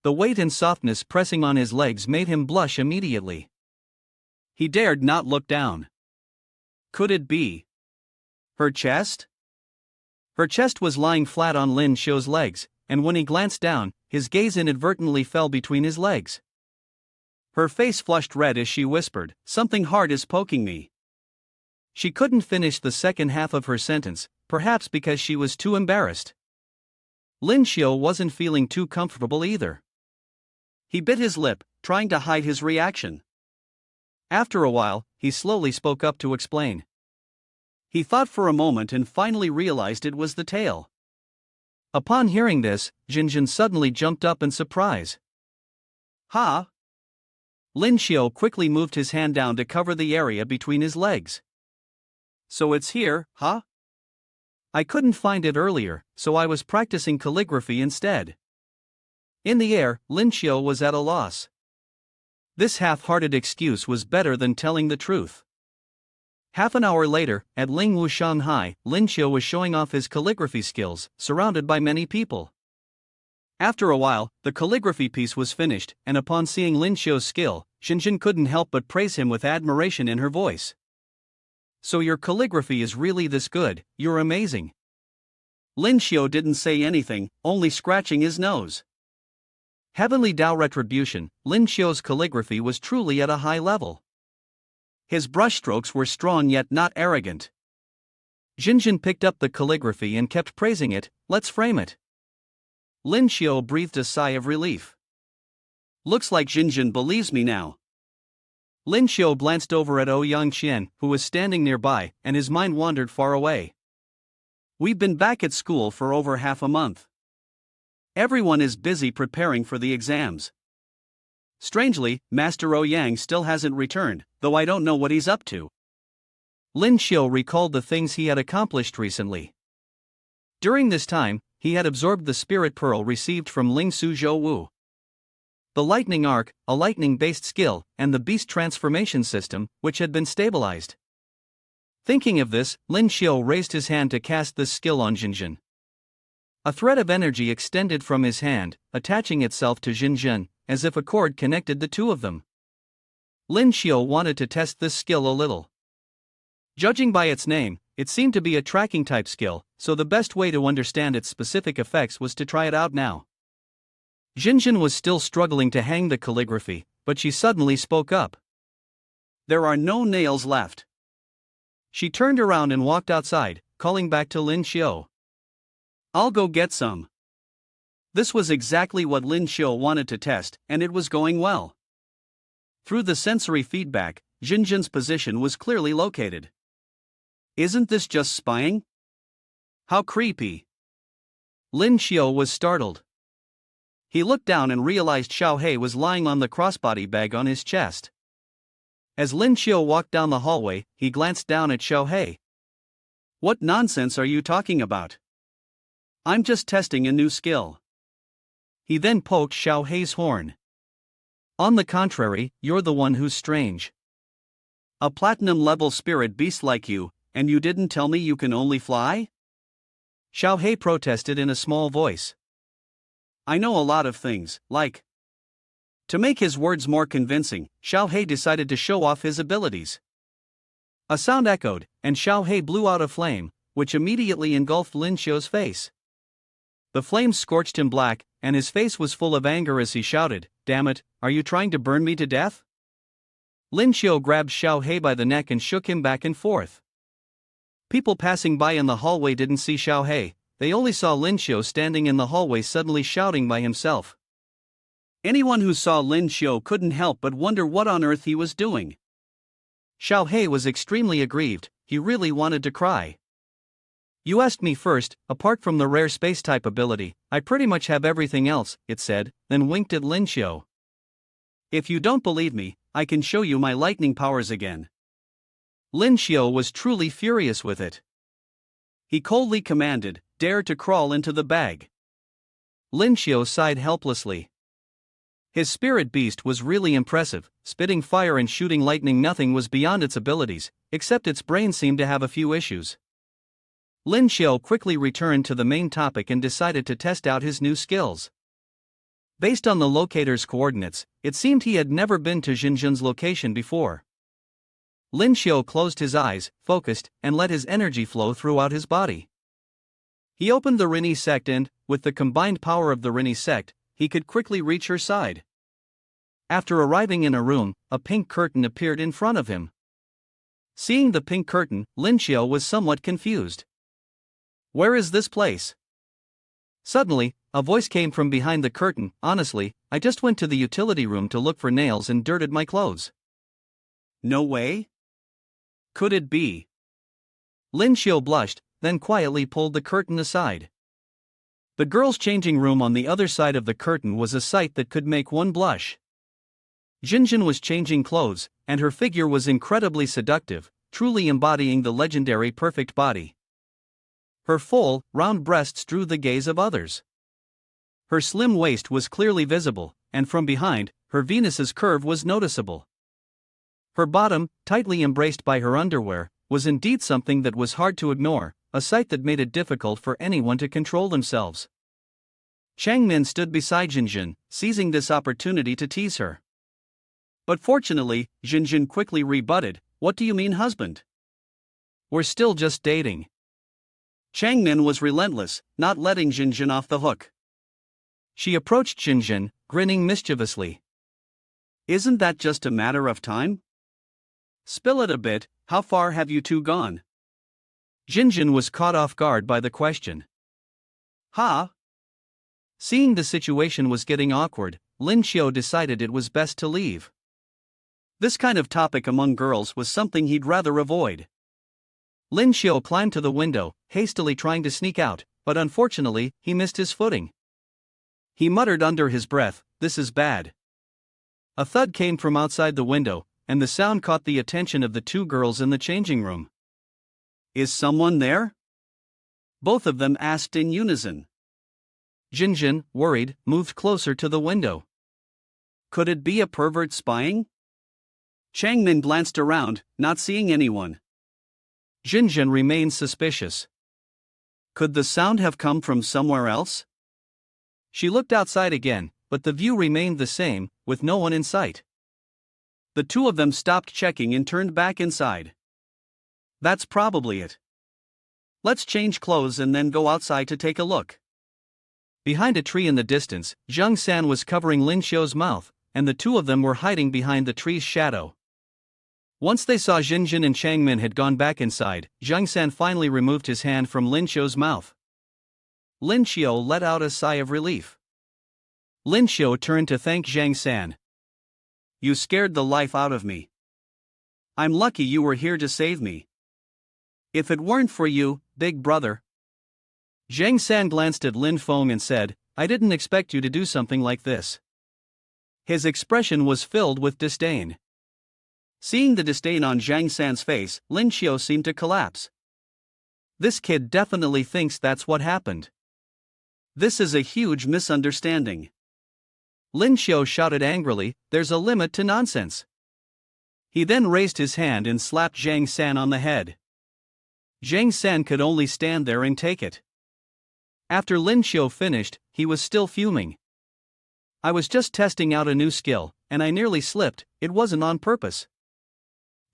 The weight and softness pressing on his legs made him blush immediately. He dared not look down. Could it be her chest? Her chest was lying flat on Lin Xiao's legs, and when he glanced down, his gaze inadvertently fell between his legs. Her face flushed red as she whispered, something hard is poking me. She couldn't finish the second half of her sentence, perhaps because she was too embarrassed. Lin Xiao wasn't feeling too comfortable either. He bit his lip, trying to hide his reaction. After a while, he slowly spoke up to explain. He thought for a moment and finally realized it was the tail. Upon hearing this, Jinjin suddenly jumped up in surprise. Ha! Lin Xiao quickly moved his hand down to cover the area between his legs. So it's here, huh? I couldn't find it earlier, so I was practicing calligraphy instead. In the air, Lin Xiao was at a loss. This half-hearted excuse was better than telling the truth. Half an hour later, at Lingwu, Shanghai, Lin Xiao was showing off his calligraphy skills, surrounded by many people. After a while, the calligraphy piece was finished, and upon seeing Lin Xiao's skill, Xinjun couldn't help but praise him with admiration in her voice. "So your calligraphy is really this good, you're amazing." Lin Xiu didn't say anything, only scratching his nose. Heavenly Dao Retribution, Lin Xiu's calligraphy was truly at a high level. His brushstrokes were strong yet not arrogant. Xinjun picked up the calligraphy and kept praising it. "Let's frame it." Lin Xiu breathed a sigh of relief. "Looks like Xinjun believes me now." Lin Xiu glanced over at Ouyang Qian, who was standing nearby, and his mind wandered far away. "We've been back at school for over half a month. Everyone is busy preparing for the exams. Strangely, Master Ouyang still hasn't returned, though I don't know what he's up to." Lin Xiu recalled the things he had accomplished recently. During this time, he had absorbed the spirit pearl received from Ling Su Zhou Wu, the lightning arc, a lightning-based skill, and the beast transformation system, which had been stabilized. Thinking of this, Lin Xiu raised his hand to cast this skill on Xinjun. A thread of energy extended from his hand, attaching itself to Xinjun, as if a cord connected the two of them. Lin Xiu wanted to test this skill a little. Judging by its name, it seemed to be a tracking type skill, so the best way to understand its specific effects was to try it out now. Xinjun was still struggling to hang the calligraphy, but she suddenly spoke up. "There are no nails left." She turned around and walked outside, calling back to Lin Xiu. "I'll go get some." This was exactly what Lin Xiu wanted to test, and it was going well. Through the sensory feedback, Xinjun's position was clearly located. "Isn't this just spying? How creepy." Lin Xiu was startled. He looked down and realized Xiao He was lying on the crossbody bag on his chest. As Lin Xiu walked down the hallway, he glanced down at Xiao He. "What nonsense are you talking about? I'm just testing a new skill." He then poked Xiao He's horn. "On the contrary, you're the one who's strange. A platinum-level spirit beast like you, and you didn't tell me you can only fly?" Xiao He protested in a small voice. "I know a lot of things, like..." To make his words more convincing, Xiao He decided to show off his abilities. A sound echoed, and Xiao He blew out a flame, which immediately engulfed Lin Xiu's face. The flames scorched him black, and his face was full of anger as he shouted, "Damn it, are you trying to burn me to death?" Lin Xiu grabbed Xiao He by the neck and shook him back and forth. People passing by in the hallway didn't see Xiao He, they only saw Lin Xiu standing in the hallway suddenly shouting by himself. Anyone who saw Lin Xiu couldn't help but wonder what on earth he was doing. Xiao He was extremely aggrieved, he really wanted to cry. "You asked me first, apart from the rare space-type ability, I pretty much have everything else," it said, then winked at Lin Xiu. "If you don't believe me, I can show you my lightning powers again." Lin Xiu was truly furious with it. He coldly commanded, "Dare to crawl into the bag." Lin Xiu sighed helplessly. His spirit beast was really impressive, spitting fire and shooting lightning. Nothing was beyond its abilities, except its brain seemed to have a few issues. Lin Xiu quickly returned to the main topic and decided to test out his new skills. Based on the locator's coordinates, it seemed he had never been to Xinjun's location before. Lin Xiu closed his eyes, focused, and let his energy flow throughout his body. He opened the Rini sect and, with the combined power of the Rini sect, he could quickly reach her side. After arriving in a room, a pink curtain appeared in front of him. Seeing the pink curtain, Lin Xiu was somewhat confused. "Where is this place?" Suddenly, a voice came from behind the curtain. "Honestly, I just went to the utility room to look for nails and dirted my clothes." "No way? Could it be?" Lin Xiu blushed, then quietly pulled the curtain aside. The girls' changing room on the other side of the curtain was a sight that could make one blush. Xinjun was changing clothes, and her figure was incredibly seductive, truly embodying the legendary perfect body. Her full, round breasts drew the gaze of others. Her slim waist was clearly visible, and from behind, her Venus's curve was noticeable. Her bottom, tightly embraced by her underwear, was indeed something that was hard to ignore, a sight that made it difficult for anyone to control themselves. Chang Min stood beside Xinjun, seizing this opportunity to tease her. But fortunately, Jinjin quickly rebutted, "What do you mean husband? We're still just dating." Changmin was relentless, not letting Jinjin off the hook. She approached Jinjin, grinning mischievously. "Isn't that just a matter of time? Spill it a bit, how far have you two gone?" Jinjin was caught off guard by the question. "Ha?" Seeing the situation was getting awkward, Lin Xiu decided it was best to leave. This kind of topic among girls was something he'd rather avoid. Lin Xiu climbed to the window, hastily trying to sneak out, but unfortunately, he missed his footing. He muttered under his breath, "This is bad." A thud came from outside the window, and the sound caught the attention of the two girls in the changing room. "Is someone there?" both of them asked in unison. Jinjin, worried, moved closer to the window. Could it be a pervert spying? Changmin glanced around, not seeing anyone. Jinjin remained suspicious. Could the sound have come from somewhere else? She looked outside again, but the view remained the same, with no one in sight. The two of them stopped checking and turned back inside. That's probably it. Let's change clothes and then go outside to take a look. Behind a tree in the distance, Zhang San was covering Lin Xiu's mouth, and the two of them were hiding behind the tree's shadow. Once they saw Jinjin and Changmin had gone back inside, Zhang San finally removed his hand from Lin Xiu's mouth. Lin Xiu let out a sigh of relief. Lin Xiu turned to thank Zhang San. You scared the life out of me. I'm lucky you were here to save me. If it weren't for you, big brother. Zhang San glanced at Lin Feng and said, I didn't expect you to do something like this. His expression was filled with disdain. Seeing the disdain on Zhang San's face, Lin Xiu seemed to collapse. This kid definitely thinks that's what happened. This is a huge misunderstanding. Lin Xiu shouted angrily, there's a limit to nonsense. He then raised his hand and slapped Zhang San on the head. Zhang San could only stand there and take it. After Lin Xiu finished, he was still fuming. I was just testing out a new skill, and I nearly slipped, it wasn't on purpose.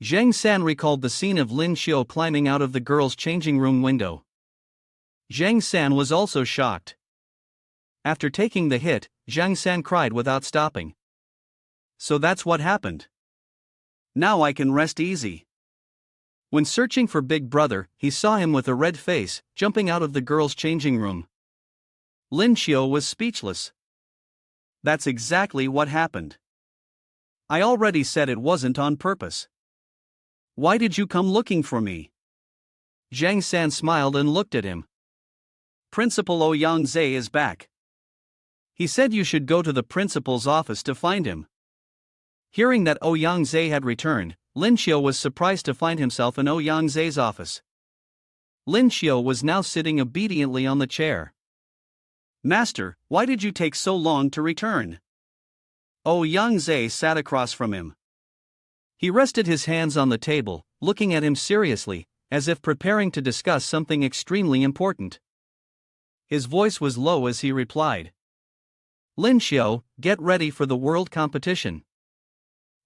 Zhang San recalled the scene of Lin Xiu climbing out of the girls' changing room window. Zhang San was also shocked. After taking the hit, Zhang San cried without stopping. So that's what happened. Now I can rest easy. When searching for Big Brother, he saw him with a red face, jumping out of the girls' changing room. Lin Xiu was speechless. That's exactly what happened. I already said it wasn't on purpose. Why did you come looking for me? Zhang San smiled and looked at him. Principal Ouyang Zhe is back. He said you should go to the principal's office to find him. Hearing that Ouyang Zhe had returned, Lin Xiu was surprised to find himself in Ouyang Zhe's office. Lin Xiu was now sitting obediently on the chair. Master, why did you take so long to return? Ouyang Zhe sat across from him. He rested his hands on the table, looking at him seriously, as if preparing to discuss something extremely important. His voice was low as he replied. Lin Xiu, get ready for the world competition.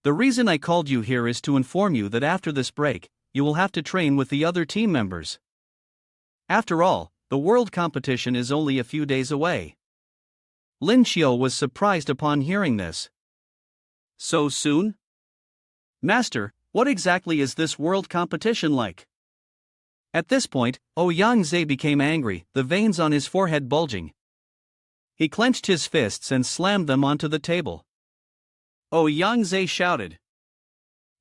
The reason I called you here is to inform you that after this break, you will have to train with the other team members. After all, the world competition is only a few days away. Lin Xiu was surprised upon hearing this. So soon? Master, what exactly is this world competition like? At this point, Ouyang Zhe became angry, the veins on his forehead bulging. He clenched his fists and slammed them onto the table. Ouyang Zhe shouted.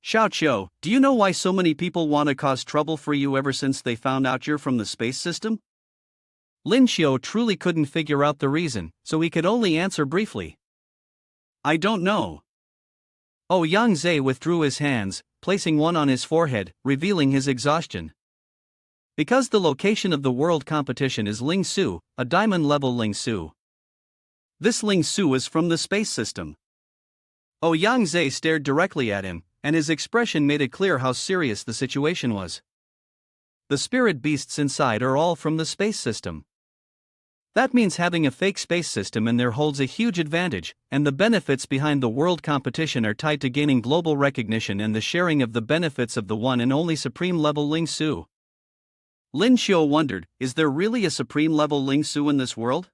Xiao Qiu, do you know why so many people want to cause trouble for you ever since they found out you're from the space system? Lin Xiu truly couldn't figure out the reason, so he could only answer briefly. I don't know. Ouyang Zhe withdrew his hands, placing one on his forehead, revealing his exhaustion. Because the location of the world competition is Ling Su, a diamond-level Ling Su. This Ling Su is from the space system. Ouyang Zhe stared directly at him, and his expression made it clear how serious the situation was. The spirit beasts inside are all from the space system. That means having a fake space system in there holds a huge advantage, and the benefits behind the world competition are tied to gaining global recognition and the sharing of the benefits of the one and only supreme level Ling Su. Lin Xiu wondered, is there really a supreme level Ling Su in this world?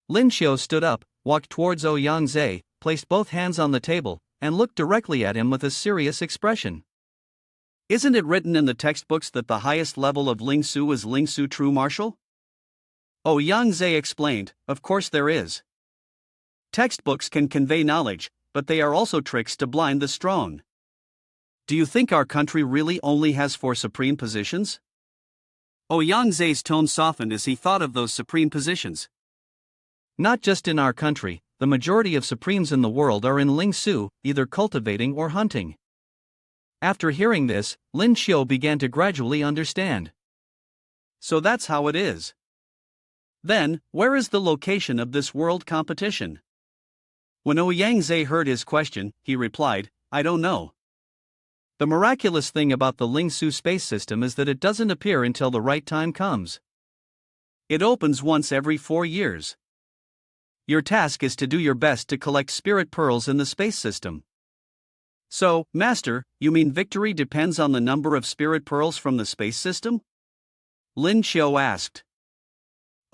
Lin Xiu stood up, walked towards Ouyang Zhe, placed both hands on the table, and looked directly at him with a serious expression. Isn't it written in the textbooks that the highest level of Ling Su is Ling Su True Martial? Ouyang Zhe explained, of course there is. Textbooks can convey knowledge, but they are also tricks to blind the strong. Do you think our country really only has 4 supreme positions? Ouyang Zhe's tone softened as he thought of those supreme positions. Not just in our country, the majority of supremes in the world are in Ling Su, either cultivating or hunting. After hearing this, Lin Xiu began to gradually understand. So that's how it is. Then, where is the location of this world competition? When Ouyang Zhe heard his question, he replied, I don't know. The miraculous thing about the Ling Su space system is that it doesn't appear until the right time comes. It opens once every 4 years. Your task is to do your best to collect spirit pearls in the space system. So, Master, you mean victory depends on the number of spirit pearls from the space system? Lin Xiu asked.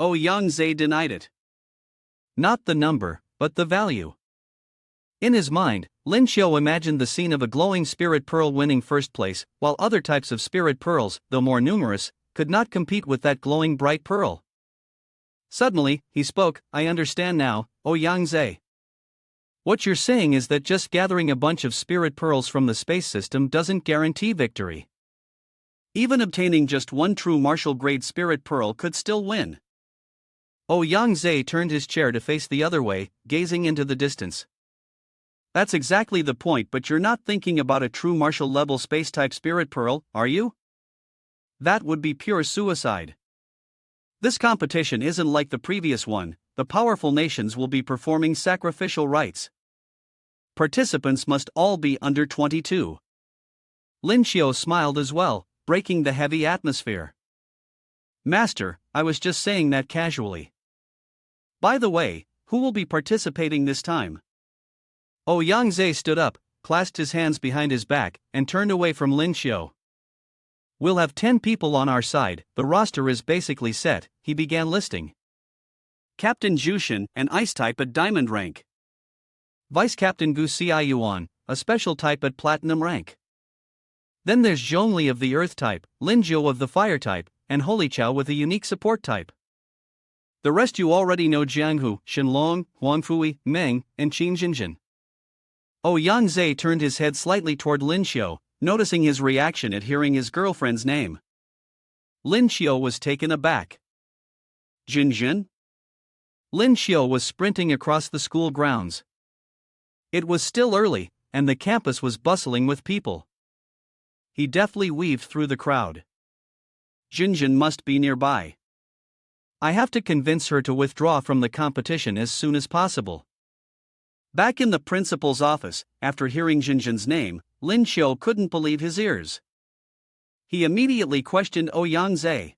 Ouyang Zhe denied it. Not the number, but the value. In his mind, Lin Xiu imagined the scene of a glowing spirit pearl winning first place, while other types of spirit pearls, though more numerous, could not compete with that glowing bright pearl. Suddenly, he spoke, I understand now, Ouyang Zhe. What you're saying is that just gathering a bunch of spirit pearls from the space system doesn't guarantee victory. Even obtaining just one true martial grade spirit pearl could still win. Ouyang Zhe turned his chair to face the other way, gazing into the distance. That's exactly the point, but you're not thinking about a true martial level space type spirit pearl, are you? That would be pure suicide. This competition isn't like the previous one, the powerful nations will be performing sacrificial rites. Participants must all be under 22. Lin Xiu smiled as well, breaking the heavy atmosphere. Master, I was just saying that casually. By the way, who will be participating this time? Ouyang Zhe stood up, clasped his hands behind his back, and turned away from Lin Xiu. We'll have 10 people on our side, the roster is basically set, he began listing. Captain Jushin, an ice type at diamond rank. Vice Captain Gu Xiayuan, a special type at platinum rank. Then there's Zhongli of the earth type, Lin Zhou of the fire type, and Holy Chao with a unique support type. The rest you already know: Jianghu, Shenlong, Huangfui, Meng, and Qin Jinjin. Ouyang Zhe turned his head slightly toward Lin Xiu, noticing his reaction at hearing his girlfriend's name. Lin Xiu was taken aback. Jinjin? Lin Xiu was sprinting across the school grounds. It was still early, and the campus was bustling with people. He deftly weaved through the crowd. Jinjin must be nearby. I have to convince her to withdraw from the competition as soon as possible. Back in the principal's office, after hearing Jinjin's name, Lin Xiu couldn't believe his ears. He immediately questioned Ouyang Zhe.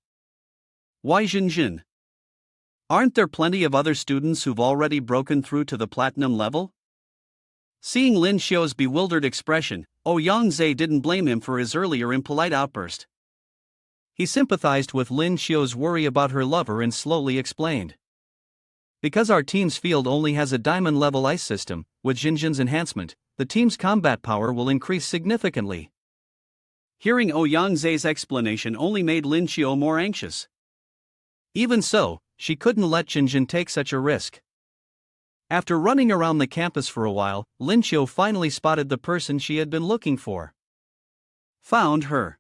Why Jinjin? Aren't there plenty of other students who've already broken through to the platinum level? Seeing Lin Xiu's bewildered expression, Ouyang Zhe didn't blame him for his earlier impolite outburst. He sympathized with Lin Xiu's worry about her lover and slowly explained. Because our team's field only has a diamond-level ice system, with Jinjin's enhancement, the team's combat power will increase significantly. Hearing Ouyang Zhe's explanation only made Lin Xiu more anxious. Even so, she couldn't let Jinjin take such a risk. After running around the campus for a while, Lin Xiu finally spotted the person she had been looking for. Found her.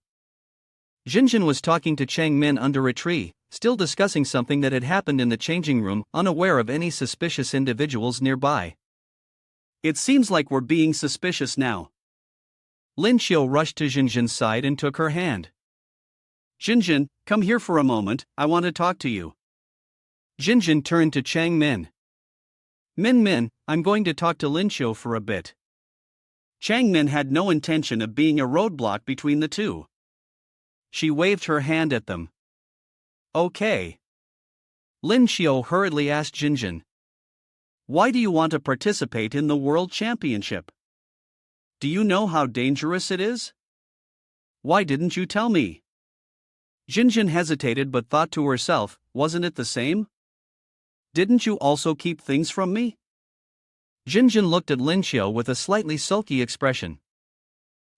Jinjin was talking to Chang Min under a tree, still discussing something that had happened in the changing room, unaware of any suspicious individuals nearby. It seems like we're being suspicious now. Lin Xiu rushed to Jinjin's side and took her hand. Jinjin, come here for a moment, I want to talk to you. Jinjin turned to Chang Min. Min, I'm going to talk to Lin Xiu for a bit. Chang Min had no intention of being a roadblock between the two. She waved her hand at them. Okay. Lin Xiao hurriedly asked Jinjin. Why do you want to participate in the World Championship? Do you know how dangerous it is? Why didn't you tell me? Jinjin hesitated but thought to herself, wasn't it the same? Didn't you also keep things from me? Jinjin looked at Lin Xiao with a slightly sulky expression.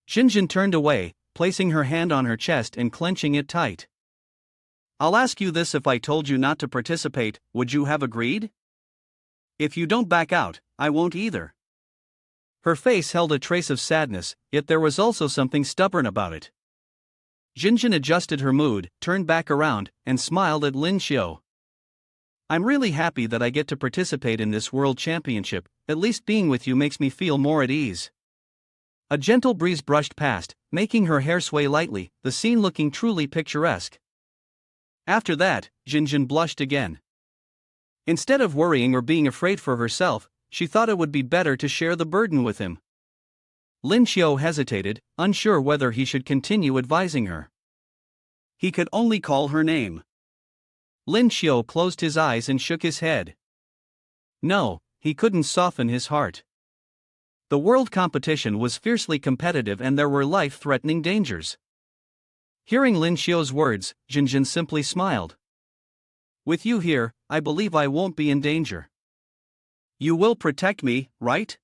Jinjin turned away, placing her hand on her chest and clenching it tight. I'll ask you this: if I told you not to participate, would you have agreed? If you don't back out, I won't either. Her face held a trace of sadness, yet there was also something stubborn about it. Jinjin adjusted her mood, turned back around, and smiled at Lin Xiao. I'm really happy that I get to participate in this World Championship. At least being with you makes me feel more at ease. A gentle breeze brushed past, making her hair sway lightly, the scene looking truly picturesque. After that, Jinjin blushed again. Instead of worrying or being afraid for herself, she thought it would be better to share the burden with him. Lin Xiao hesitated, unsure whether he should continue advising her. He could only call her name. Lin Xiao closed his eyes and shook his head. No, he couldn't soften his heart. The world competition was fiercely competitive and there were life-threatening dangers. Hearing Lin Xiao's words, Jinjin simply smiled. With you here, I believe I won't be in danger. You will protect me, right?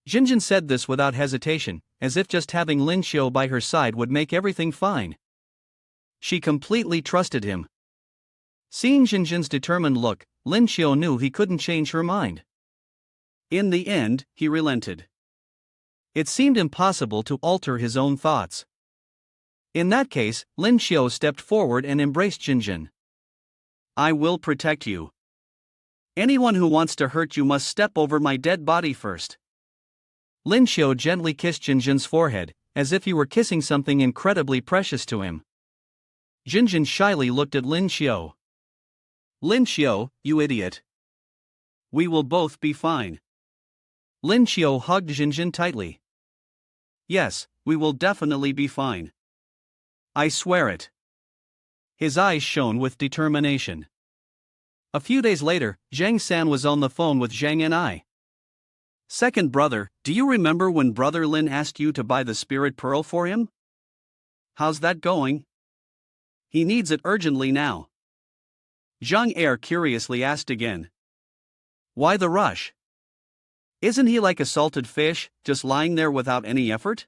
Jinjin said this without hesitation, as if just having Lin Xiao by her side would make everything fine. She completely trusted him. Seeing Jinjin's determined look, Lin Xiao knew he couldn't change her mind. In the end, he relented. It seemed impossible to alter his own thoughts. In that case, Lin Xiao stepped forward and embraced Jinjin. I will protect you. Anyone who wants to hurt you must step over my dead body first. Lin Xiao gently kissed Jinjin's forehead, as if he were kissing something incredibly precious to him. Jinjin shyly looked at Lin Xiao. Lin Xiao, you idiot. We will both be fine. Lin Xiao hugged Jinjin tightly. Yes, we will definitely be fine. I swear it. His eyes shone with determination. A few days later, Zhang San was on the phone with Zhang and I. Second brother, do you remember when Brother Lin asked you to buy the spirit pearl for him? How's that going? He needs it urgently now. Zhang Er curiously asked again. Why the rush? Isn't he like a salted fish, just lying there without any effort?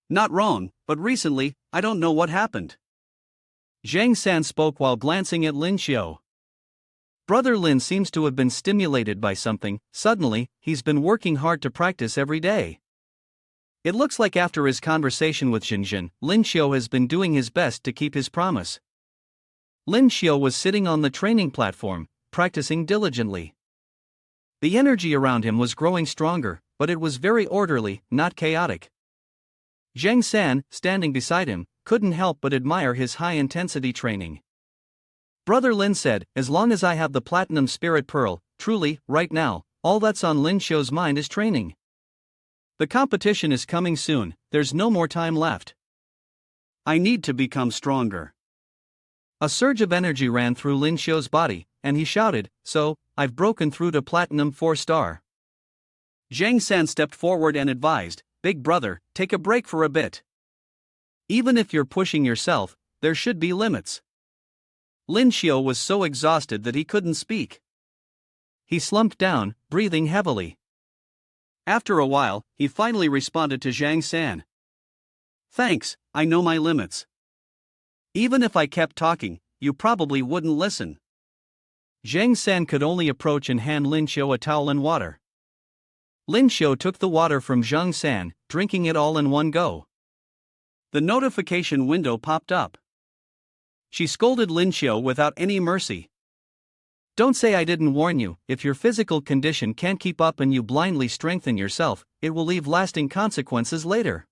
Not wrong, but recently, I don't know what happened. Zhang San spoke while glancing at Lin Xiao. Brother Lin seems to have been stimulated by something. Suddenly, he's been working hard to practice every day. It looks like after his conversation with Jinjin, Lin Xiao has been doing his best to keep his promise. Lin Xiao was sitting on the training platform, practicing diligently. The energy around him was growing stronger, but it was very orderly, not chaotic. Zhang San, standing beside him, couldn't help but admire his high-intensity training. Brother Lin said, as long as I have the platinum spirit pearl, truly, right now, all that's on Lin Xiao's mind is training. The competition is coming soon, there's no more time left. I need to become stronger. A surge of energy ran through Lin Xiao's body, and he shouted, so, I've broken through to Platinum 4-star. Zhang San stepped forward and advised, Big brother, take a break for a bit. Even if you're pushing yourself, there should be limits. Lin Xiao was so exhausted that he couldn't speak. He slumped down, breathing heavily. After a while, he finally responded to Zhang San. Thanks, I know my limits. Even if I kept talking, you probably wouldn't listen. Zhang San could only approach and hand Lin Xiao a towel and water. Lin Xiao took the water from Zhang San, drinking it all in one go. The notification window popped up. She scolded Lin Xiao without any mercy. Don't say I didn't warn you. If your physical condition can't keep up and you blindly strengthen yourself, it will leave lasting consequences later.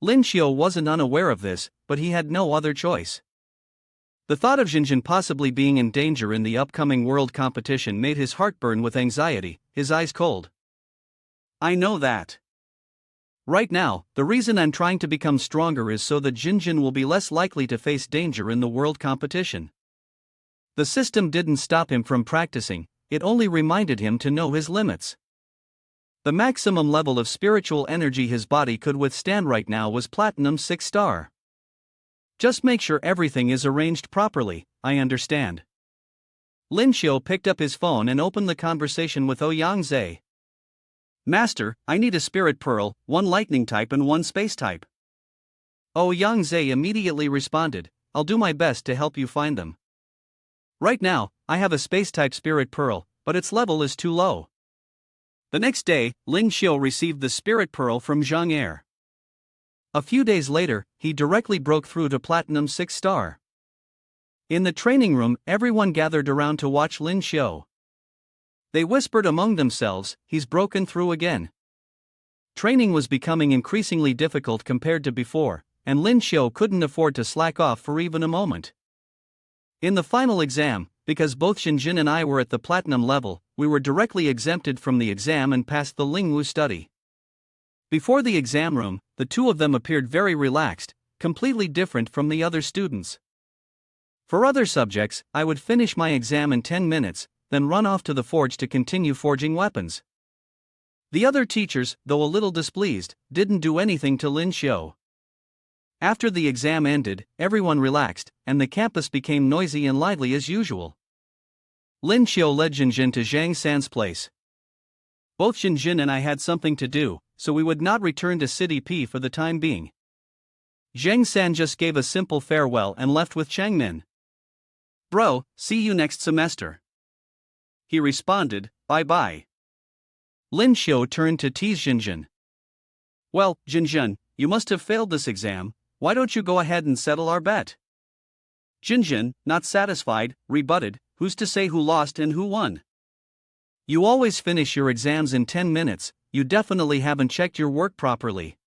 Lin Xiao wasn't unaware of this, but he had no other choice. The thought of Jinjin possibly being in danger in the upcoming world competition made his heart burn with anxiety, his eyes cold. I know that. Right now, the reason I'm trying to become stronger is so that Jinjin will be less likely to face danger in the world competition. The system didn't stop him from practicing, it only reminded him to know his limits. The maximum level of spiritual energy his body could withstand right now was Platinum 6 star. Just make sure everything is arranged properly, I understand. Lin Xiu picked up his phone and opened the conversation with Ouyang. Master, I need a spirit pearl, one lightning type and one space type. Ouyang immediately responded, I'll do my best to help you find them. Right now, I have a space type spirit pearl, but its level is too low. The next day, Lin Xiu received the spirit pearl from Zhang Er. A few days later, he directly broke through to Platinum 6 star. In the training room, everyone gathered around to watch Lin Xiu. They whispered among themselves, he's broken through again. Training was becoming increasingly difficult compared to before, and Lin Xiu couldn't afford to slack off for even a moment. In the final exam, because both Xinjin and I were at the platinum level, we were directly exempted from the exam and passed the Lingwu study. Before the exam room, the two of them appeared very relaxed, completely different from the other students. For other subjects, I would finish my exam in 10 minutes, then run off to the forge to continue forging weapons. The other teachers, though a little displeased, didn't do anything to Lin Xiu. After the exam ended, everyone relaxed, and the campus became noisy and lively as usual. Lin Xiu led Jinjin to Zhang San's place. Both Jinjin and I had something to do, so we would not return to City P for the time being. Zhang San just gave a simple farewell and left with Changmin. Bro, see you next semester. He responded, bye-bye. Lin Xiu turned to tease Jinjin. Well, Jinjin, you must have failed this exam, why don't you go ahead and settle our bet? Jinjin, not satisfied, rebutted, who's to say who lost and who won? You always finish your exams in 10 minutes, you definitely haven't checked your work properly.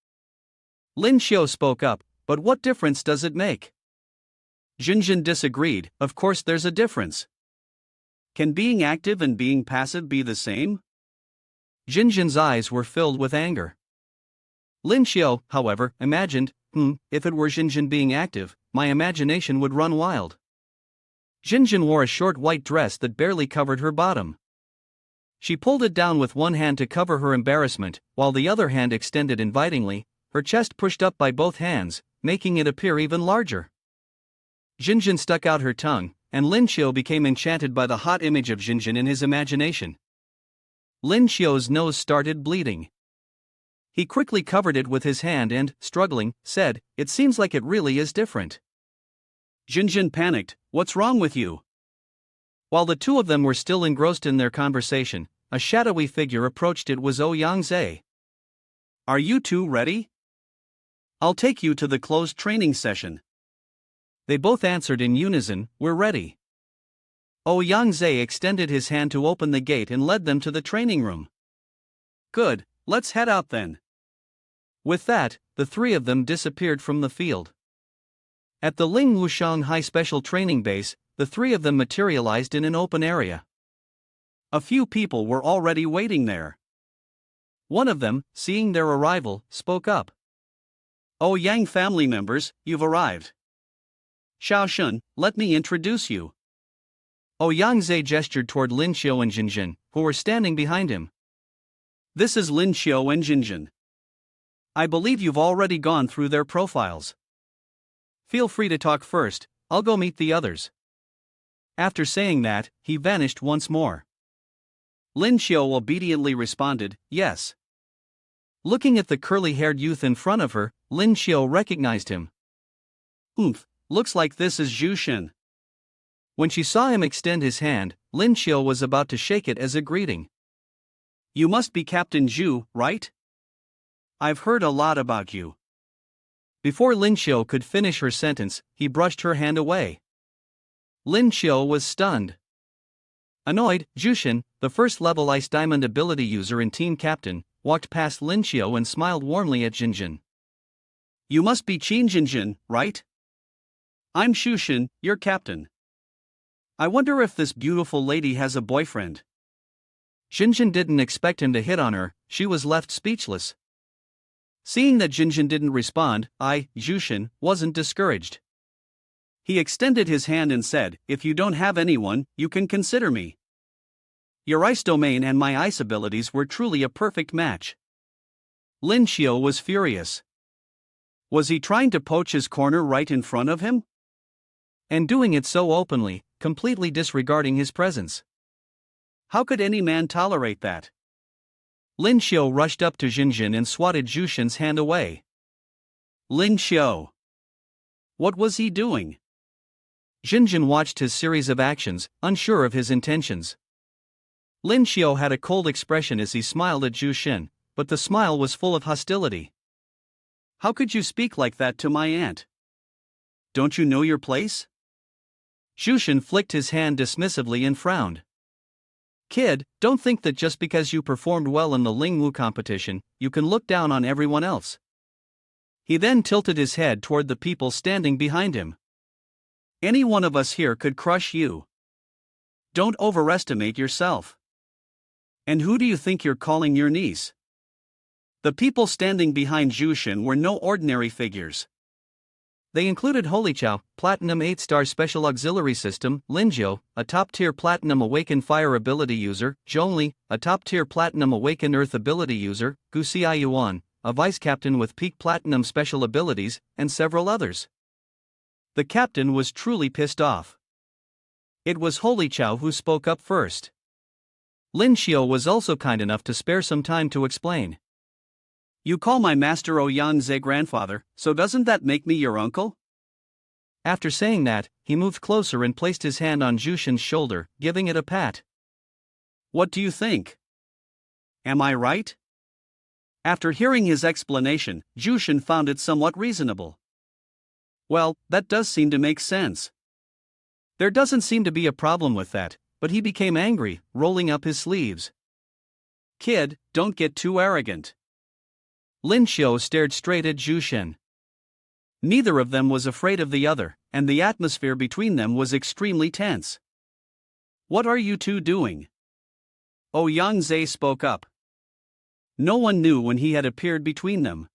Lin Xiu spoke up, but what difference does it make? Jinjin disagreed, of course there's a difference. Can being active and being passive be the same? Jinjin's eyes were filled with anger. Lin Xiu, however, imagined, if it were Jinjin being active, my imagination would run wild. Jinjin wore a short white dress that barely covered her bottom. She pulled it down with one hand to cover her embarrassment, while the other hand extended invitingly, her chest pushed up by both hands, making it appear even larger. Jinjin stuck out her tongue, and Lin Xiu became enchanted by the hot image of Jinjin in his imagination. Lin Xiu's nose started bleeding. He quickly covered it with his hand and, struggling, said, it seems like it really is different. Jinjin panicked, what's wrong with you? While the two of them were still engrossed in their conversation, a shadowy figure approached. It was Ouyang. Are you two ready? I'll take you to the closed training session. They both answered in unison, we're ready. Ouyang extended his hand to open the gate and led them to the training room. Good, let's head out then. With that, the three of them disappeared from the field. At the Ling Wushang High Special Training Base, the three of them materialized in an open area. A few people were already waiting there. One of them, seeing their arrival, spoke up. Oh Yang family members, you've arrived. Xiaoshun, let me introduce you. Ouyang gestured toward Lin Xiu and Jinjin, who were standing behind him. This is Lin Xiu and Jinjin. I believe you've already gone through their profiles. Feel free to talk first, I'll go meet the others. After saying that, he vanished once more. Lin Xiu obediently responded, yes. Looking at the curly-haired youth in front of her, Lin Xiu recognized him. Looks like this is Zhu Shen. When she saw him extend his hand, Lin Xiu was about to shake it as a greeting. You must be Captain Zhu, right? I've heard a lot about you. Before Lin Xiu could finish her sentence, he brushed her hand away. Lin Xiu was stunned. Annoyed, Zhu Shen, the first-level Ice Diamond ability user and team captain, walked past Lin Xiu and smiled warmly at Jinjin. You must be Qin Jinjin, right? I'm Zhu Shen, your captain. I wonder if this beautiful lady has a boyfriend. Jinjin didn't expect him to hit on her, she was left speechless. Seeing that Jinjin didn't respond, Zhu Shen, wasn't discouraged. He extended his hand and said, "If you don't have anyone, you can consider me." Your ice domain and my ice abilities were truly a perfect match. Lin Xiao was furious. Was he trying to poach his corner right in front of him? And doing it so openly, completely disregarding his presence. How could any man tolerate that? Lin Xiao rushed up to Jinjin and swatted Zhu Shen's hand away. Lin Xiao. What was he doing? Jinjin watched his series of actions, unsure of his intentions. Lin Xiao had a cold expression as he smiled at Zhu Shen, but the smile was full of hostility. How could you speak like that to my aunt? Don't you know your place? Zhu Shen flicked his hand dismissively and frowned. Kid, don't think that just because you performed well in the Lingwu competition, you can look down on everyone else. He then tilted his head toward the people standing behind him. Any one of us here could crush you. Don't overestimate yourself. And who do you think you're calling your niece? The people standing behind Zhu Shen were no ordinary figures. They included Holichao, Platinum 8-star Special Auxiliary System, Linjiao, a top-tier Platinum Awaken Fire ability user, Zhongli, a top-tier Platinum Awaken Earth ability user, Guxia Yuan, a vice-captain with peak Platinum special abilities, and several others. The captain was truly pissed off. It was Holichao who spoke up first. Lin Xiao was also kind enough to spare some time to explain. You call my master Ouyang grandfather, so doesn't that make me your uncle? After saying that, he moved closer and placed his hand on Zhu Shen's shoulder, giving it a pat. What do you think? Am I right? After hearing his explanation, Zhu Shen found it somewhat reasonable. Well, that does seem to make sense. There doesn't seem to be a problem with that, but he became angry, rolling up his sleeves. Kid, don't get too arrogant. Lin Xiao stared straight at Zhu Shen. Neither of them was afraid of the other, and the atmosphere between them was extremely tense. What are you two doing? Ouyang spoke up. No one knew when he had appeared between them.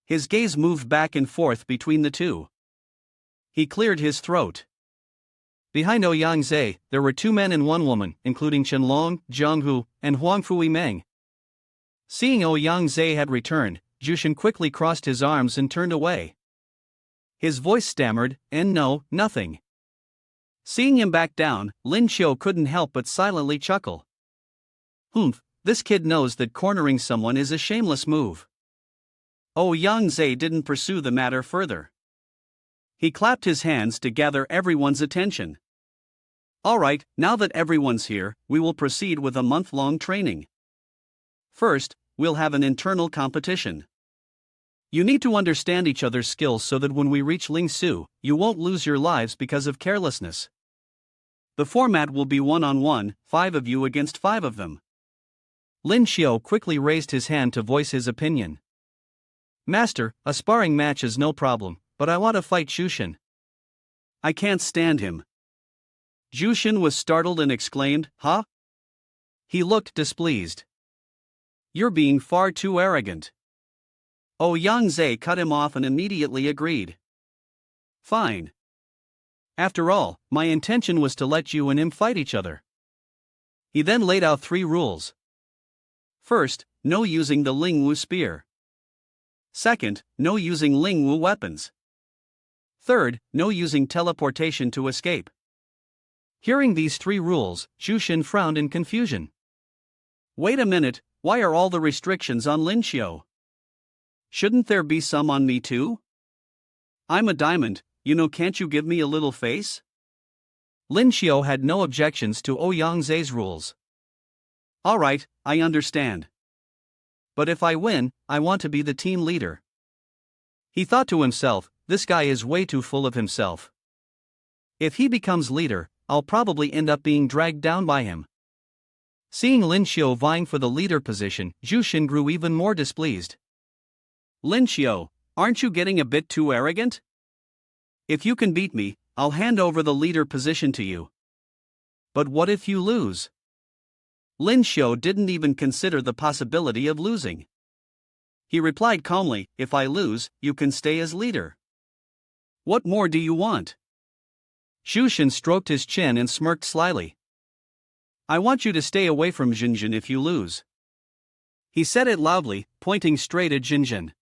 His gaze moved back and forth between the two. He cleared his throat. Behind Ouyang, there were 2 men and 1 woman, including Chen-Long, Jiang Hu, and Huang Fui Meng. Seeing Ouyang had returned, Zhu Shen quickly crossed his arms and turned away. His voice stammered, "And no, nothing." Seeing him back down, Lin Xiao couldn't help but silently chuckle. Humph, this kid knows that cornering someone is a shameless move. Ouyang didn't pursue the matter further. He clapped his hands to gather everyone's attention. All right, now that everyone's here, we will proceed with a month-long training. First, we'll have an internal competition. You need to understand each other's skills so that when we reach Lingsu, you won't lose your lives because of carelessness. The format will be 1-on-1, 5 of you against 5 of them. Lin Xiao quickly raised his hand to voice his opinion. Master, a sparring match is no problem, but I want to fight Zhu Shen. I can't stand him. Zhu Shen was startled and exclaimed, "Huh?" He looked displeased. You're being far too arrogant. Ouyang cut him off and immediately agreed. Fine. After all, my intention was to let you and him fight each other. He then laid out 3 rules. First, no using the Lingwu spear. Second, no using Lingwu weapons. Third, no using teleportation to escape. Hearing these 3 rules, Zhu Shen frowned in confusion. Wait a minute, why are all the restrictions on Lin Xiao? Shouldn't there be some on me too? I'm a diamond, can't you give me a little face? Lin Xiao had no objections to Ouyang rules. All right, I understand. But if I win, I want to be the team leader. He thought to himself, this guy is way too full of himself. If he becomes leader, I'll probably end up being dragged down by him. Seeing Lin Xiao vying for the leader position, Zhu Shen grew even more displeased. Lin Xiao, aren't you getting a bit too arrogant? If you can beat me, I'll hand over the leader position to you. But what if you lose? Lin Xiao didn't even consider the possibility of losing. He replied calmly, if I lose, you can stay as leader. What more do you want? Xu Shen stroked his chin and smirked slyly. I want you to stay away from Jinjin if you lose. He said it loudly, pointing straight at Jinjin.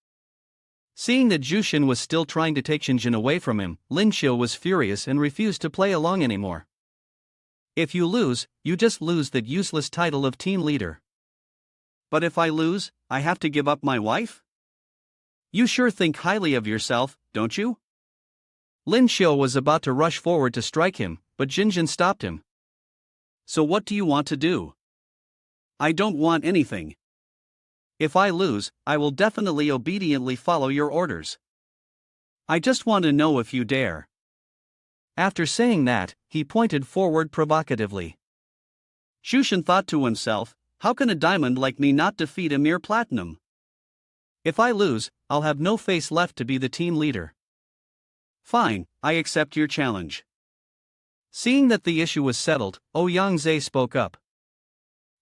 Seeing that Xu Shen was still trying to take Jinjin away from him, Lin Xiu was furious and refused to play along anymore. If you lose, you just lose that useless title of team leader. But if I lose, I have to give up my wife? You sure think highly of yourself, don't you? Lin Xiu was about to rush forward to strike him, but Jinjin stopped him. So what do you want to do? I don't want anything. If I lose, I will definitely obediently follow your orders. I just want to know if you dare. After saying that, he pointed forward provocatively. Xu Shen thought to himself, how can a diamond like me not defeat a mere platinum? If I lose, I'll have no face left to be the team leader. Fine, I accept your challenge. Seeing that the issue was settled, Ouyang Zhe spoke up.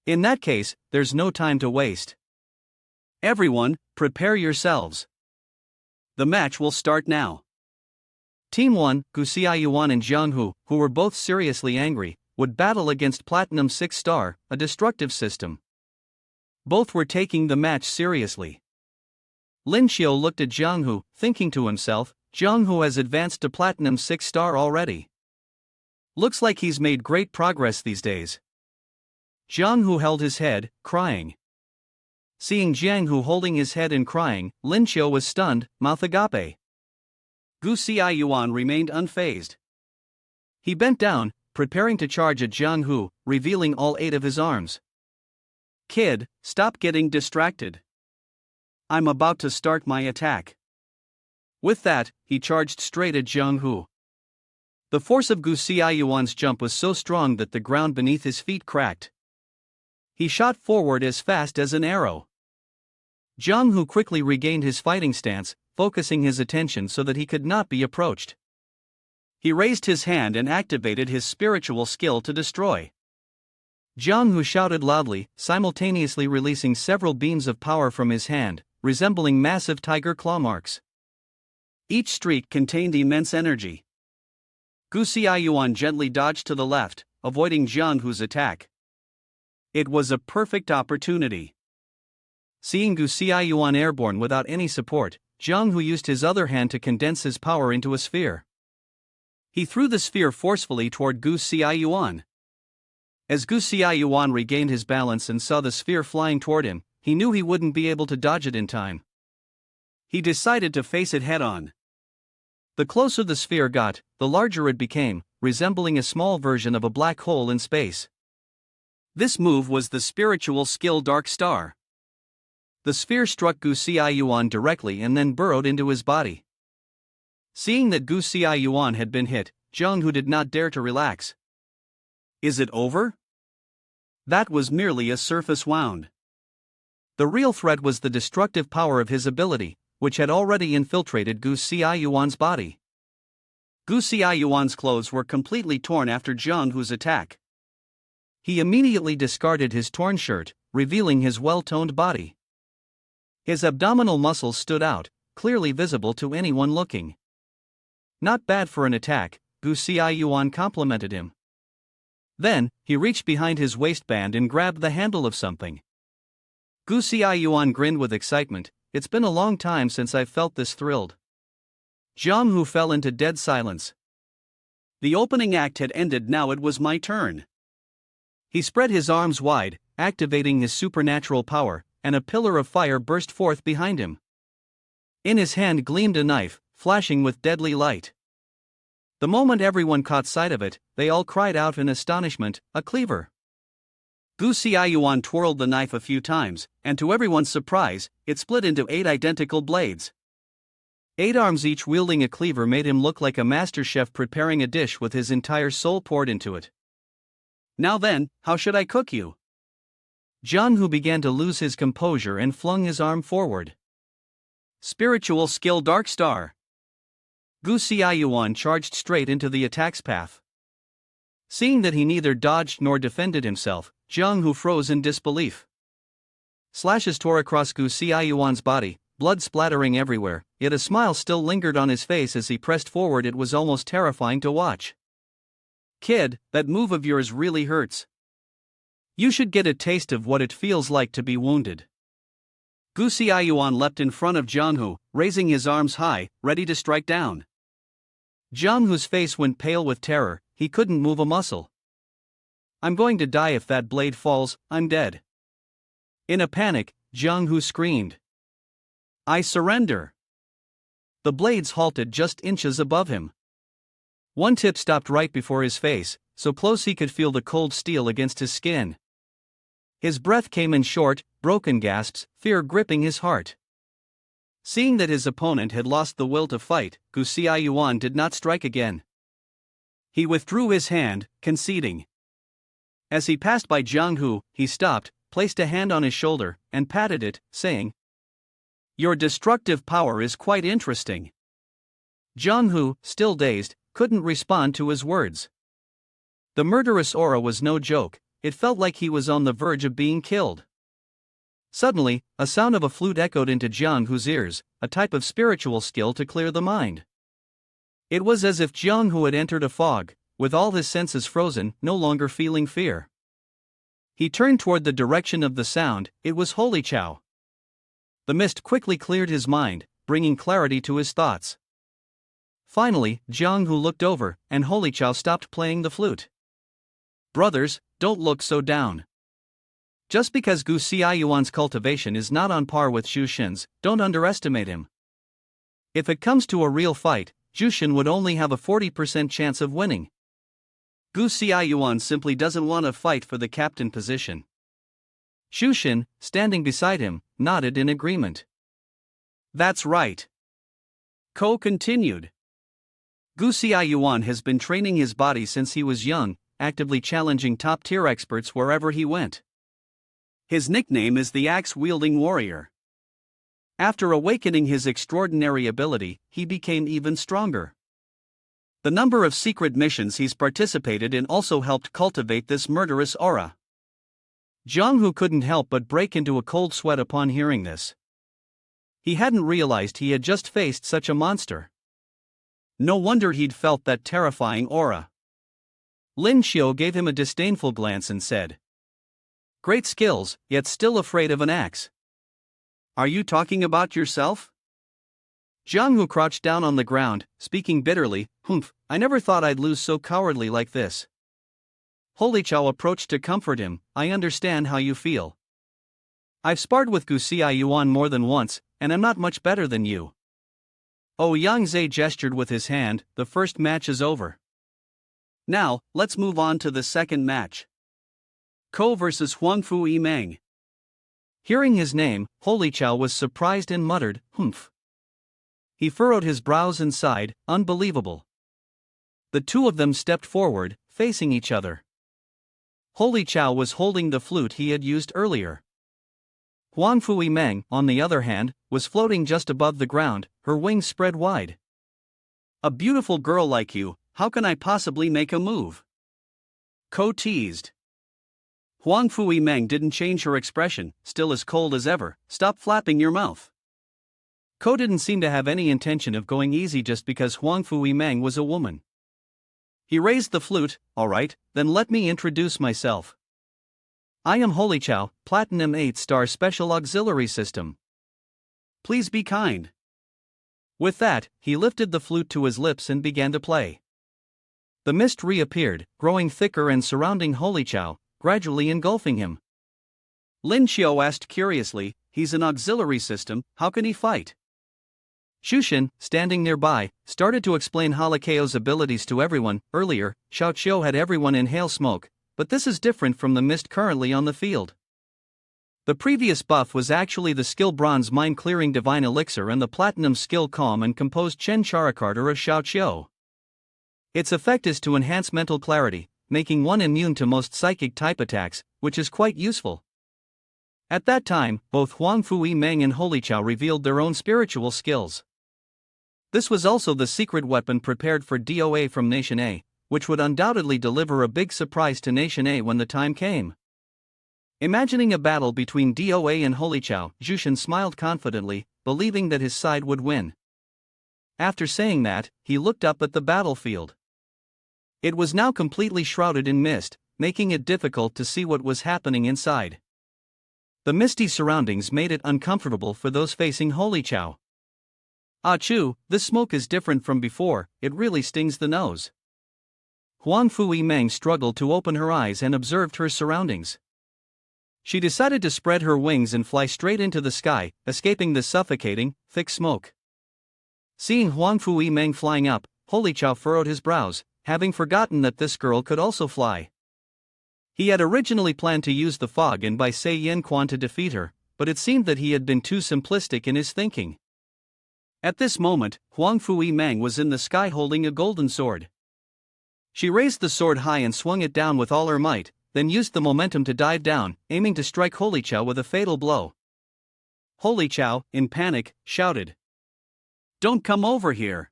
In that case, there's no time to waste. Everyone, prepare yourselves. The match will start now. Team 1, Gu Xiaoyuan and Jiang Hu, who were both seriously angry, would battle against Platinum 6 Star, a destructive system. Both were taking the match seriously. Lin Xiu looked at Jiang Hu, thinking to himself, Jiang Hu has advanced to Platinum 6 Star already. Looks like he's made great progress these days. Jiang Hu held his head, crying. Seeing Jiang Hu holding his head and crying, Lin Xiu was stunned, mouth agape. Gu Xiaoyuan remained unfazed. He bent down, preparing to charge at Jiang Hu, revealing all 8 of his arms. Kid, stop getting distracted. I'm about to start my attack. With that, he charged straight at Jiang Hu. The force of Gu Xiaoyuan's jump was so strong that the ground beneath his feet cracked. He shot forward as fast as an arrow. Jiang Hu quickly regained his fighting stance, focusing his attention so that he could not be approached. He raised his hand and activated his spiritual skill to destroy. Jiang Hu shouted loudly, simultaneously releasing several beams of power from his hand, resembling massive tiger claw marks. Each streak contained immense energy. Gu Xiaoyuan gently dodged to the left, avoiding Jiang Hu's attack. It was a perfect opportunity. Seeing Gu Xiaoyuan airborne without any support, Jiang Hu used his other hand to condense his power into a sphere. He threw the sphere forcefully toward Gu Xiaoyuan. As Gu Xiaoyuan regained his balance and saw the sphere flying toward him, he knew he wouldn't be able to dodge it in time. He decided to face it head-on. The closer the sphere got, the larger it became, resembling a small version of a black hole in space. This move was the spiritual skill Dark Star. The sphere struck Gu Xiaoyuan directly and then burrowed into his body. Seeing that Gu Xiaoyuan had been hit, Jiang Hu did not dare to relax. Is it over? That was merely a surface wound. The real threat was the destructive power of his ability, which had already infiltrated Gu Xiaoyuan's body. Gu Xiaoyuan's clothes were completely torn after Jiang Hu's attack. He immediately discarded his torn shirt, revealing his well-toned body. His abdominal muscles stood out, clearly visible to anyone looking. Not bad for an attack, Gu Xiaoyuan complimented him. Then, he reached behind his waistband and grabbed the handle of something. Gu Xiaoyuan grinned with excitement. It's been a long time since I've felt this thrilled. Jiang Hu fell into dead silence. The opening act had ended, now it was my turn. He spread his arms wide, activating his supernatural power, and a pillar of fire burst forth behind him. In his hand gleamed a knife, flashing with deadly light. The moment everyone caught sight of it, they all cried out in astonishment, a cleaver. Gu Xiaoyuan twirled the knife a few times, and to everyone's surprise, it split into 8 identical blades. 8 arms each wielding a cleaver made him look like a master chef preparing a dish with his entire soul poured into it. Now then, how should I cook you? Jiang Hu began to lose his composure and flung his arm forward. Spiritual skill Dark Star. Gu Xiaoyuan charged straight into the attack's path. Seeing that he neither dodged nor defended himself, Jiang Hu froze in disbelief. Slashes tore across Gu Xiaoyuan's body, blood splattering everywhere, yet a smile still lingered on his face as he pressed forward. It was almost terrifying to watch. Kid, that move of yours really hurts. You should get a taste of what it feels like to be wounded. Gu Xiaoyuan leapt in front of Jiang Hu, raising his arms high, ready to strike down. Jiang Hu's face went pale with terror, he couldn't move a muscle. I'm going to die if that blade falls, I'm dead. In a panic, Jiang Hu screamed. I surrender. The blades halted just inches above him. One tip stopped right before his face, so close he could feel the cold steel against his skin. His breath came in short, broken gasps, fear gripping his heart. Seeing that his opponent had lost the will to fight, Gu Xiaoyuan did not strike again. He withdrew his hand, conceding. As he passed by Jiang Hu, he stopped, placed a hand on his shoulder, and patted it, saying, Your destructive power is quite interesting. Jiang Hu, still dazed, couldn't respond to his words. The murderous aura was no joke, it felt like he was on the verge of being killed. Suddenly, a sound of a flute echoed into Jiang Hu's ears, a type of spiritual skill to clear the mind. It was as if Jiang Hu had entered a fog, with all his senses frozen, no longer feeling fear. He turned toward the direction of the sound, it was Holy Chow. The mist quickly cleared his mind, bringing clarity to his thoughts. Finally, Jiang Hu looked over, and Holy Chow stopped playing the flute. Brothers, don't look so down. Just because Gu Xiaoyuan's cultivation is not on par with Zhu Xin's, don't underestimate him. If it comes to a real fight, Zhu Xin would only have a 40% chance of winning. Gu Xiaoyuan simply doesn't want to fight for the captain position. Zhu Xin, standing beside him, nodded in agreement. That's right. Ko continued. Gu Xiaoyuan has been training his body since he was young, actively challenging top-tier experts wherever he went. His nickname is the Axe-Wielding Warrior. After awakening his extraordinary ability, he became even stronger. The number of secret missions he's participated in also helped cultivate this murderous aura. Jiang Hu couldn't help but break into a cold sweat upon hearing this. He hadn't realized he had just faced such a monster. No wonder he'd felt that terrifying aura. Lin Xiu gave him a disdainful glance and said, Great skills, yet still afraid of an axe. Are you talking about yourself? Jiang Hu crouched down on the ground, speaking bitterly, Humph, I never thought I'd lose so cowardly like this. Holy Chow approached to comfort him, I understand how you feel. I've sparred with Gu Xiaoyuan more than once, and I'm not much better than you. Yang Zhe gestured with his hand, the first match is over. Now, let's move on to the second match. Ko vs Huangfu Yimeng. Hearing his name, Holy Chow was surprised and muttered, Humph. He furrowed his brows and sighed, unbelievable. The two of them stepped forward, facing each other. Holy Chow was holding the flute he had used earlier. Huangfu Yimeng, on the other hand, was floating just above the ground, her wings spread wide. A beautiful girl like you, how can I possibly make a move? Ko teased. Huangfu Yimeng didn't change her expression, still as cold as ever, stop flapping your mouth. Ko didn't seem to have any intention of going easy just because Huangfu Yimeng was a woman. He raised the flute, alright, then let me introduce myself. I am Holy Chow, Platinum 8-star Special Auxiliary System. Please be kind. With that, he lifted the flute to his lips and began to play. The mist reappeared, growing thicker and surrounding Holy Chow, gradually engulfing him. Lin Xiu asked curiously, he's an auxiliary system, how can he fight? Zhu Xin, standing nearby, started to explain Halakao's abilities to everyone. Earlier, Xiao Qiu had everyone inhale smoke, but this is different from the mist currently on the field. The previous buff was actually the skill Bronze Mind-Clearing Divine Elixir and the Platinum skill Calm and Composed Chen Charakarter of Xiao Qiu. Its effect is to enhance mental clarity, making one immune to most psychic-type attacks, which is quite useful. At that time, both Huangfu Yimeng and Holy Chow revealed their own spiritual skills. This was also the secret weapon prepared for DOA from Nation A, which would undoubtedly deliver a big surprise to Nation A when the time came. Imagining a battle between DOA and Holy Chow, Zhu Xin smiled confidently, believing that his side would win. After saying that, he looked up at the battlefield. It was now completely shrouded in mist, making it difficult to see what was happening inside. The misty surroundings made it uncomfortable for those facing Holy Chow. Achoo, this smoke is different from before, it really stings the nose. Huang Fui Meng struggled to open her eyes and observed her surroundings. She decided to spread her wings and fly straight into the sky, escaping the suffocating, thick smoke. Seeing Huang Fui Meng flying up, Holy Chow furrowed his brows, having forgotten that this girl could also fly. He had originally planned to use the fog and by Sei Yen Quan to defeat her, but it seemed that he had been too simplistic in his thinking. At this moment, Huang Fui Meng was in the sky holding a golden sword. She raised the sword high and swung it down with all her might, then used the momentum to dive down, aiming to strike Holy Chow with a fatal blow. Holy Chow, in panic, shouted, "Don't come over here!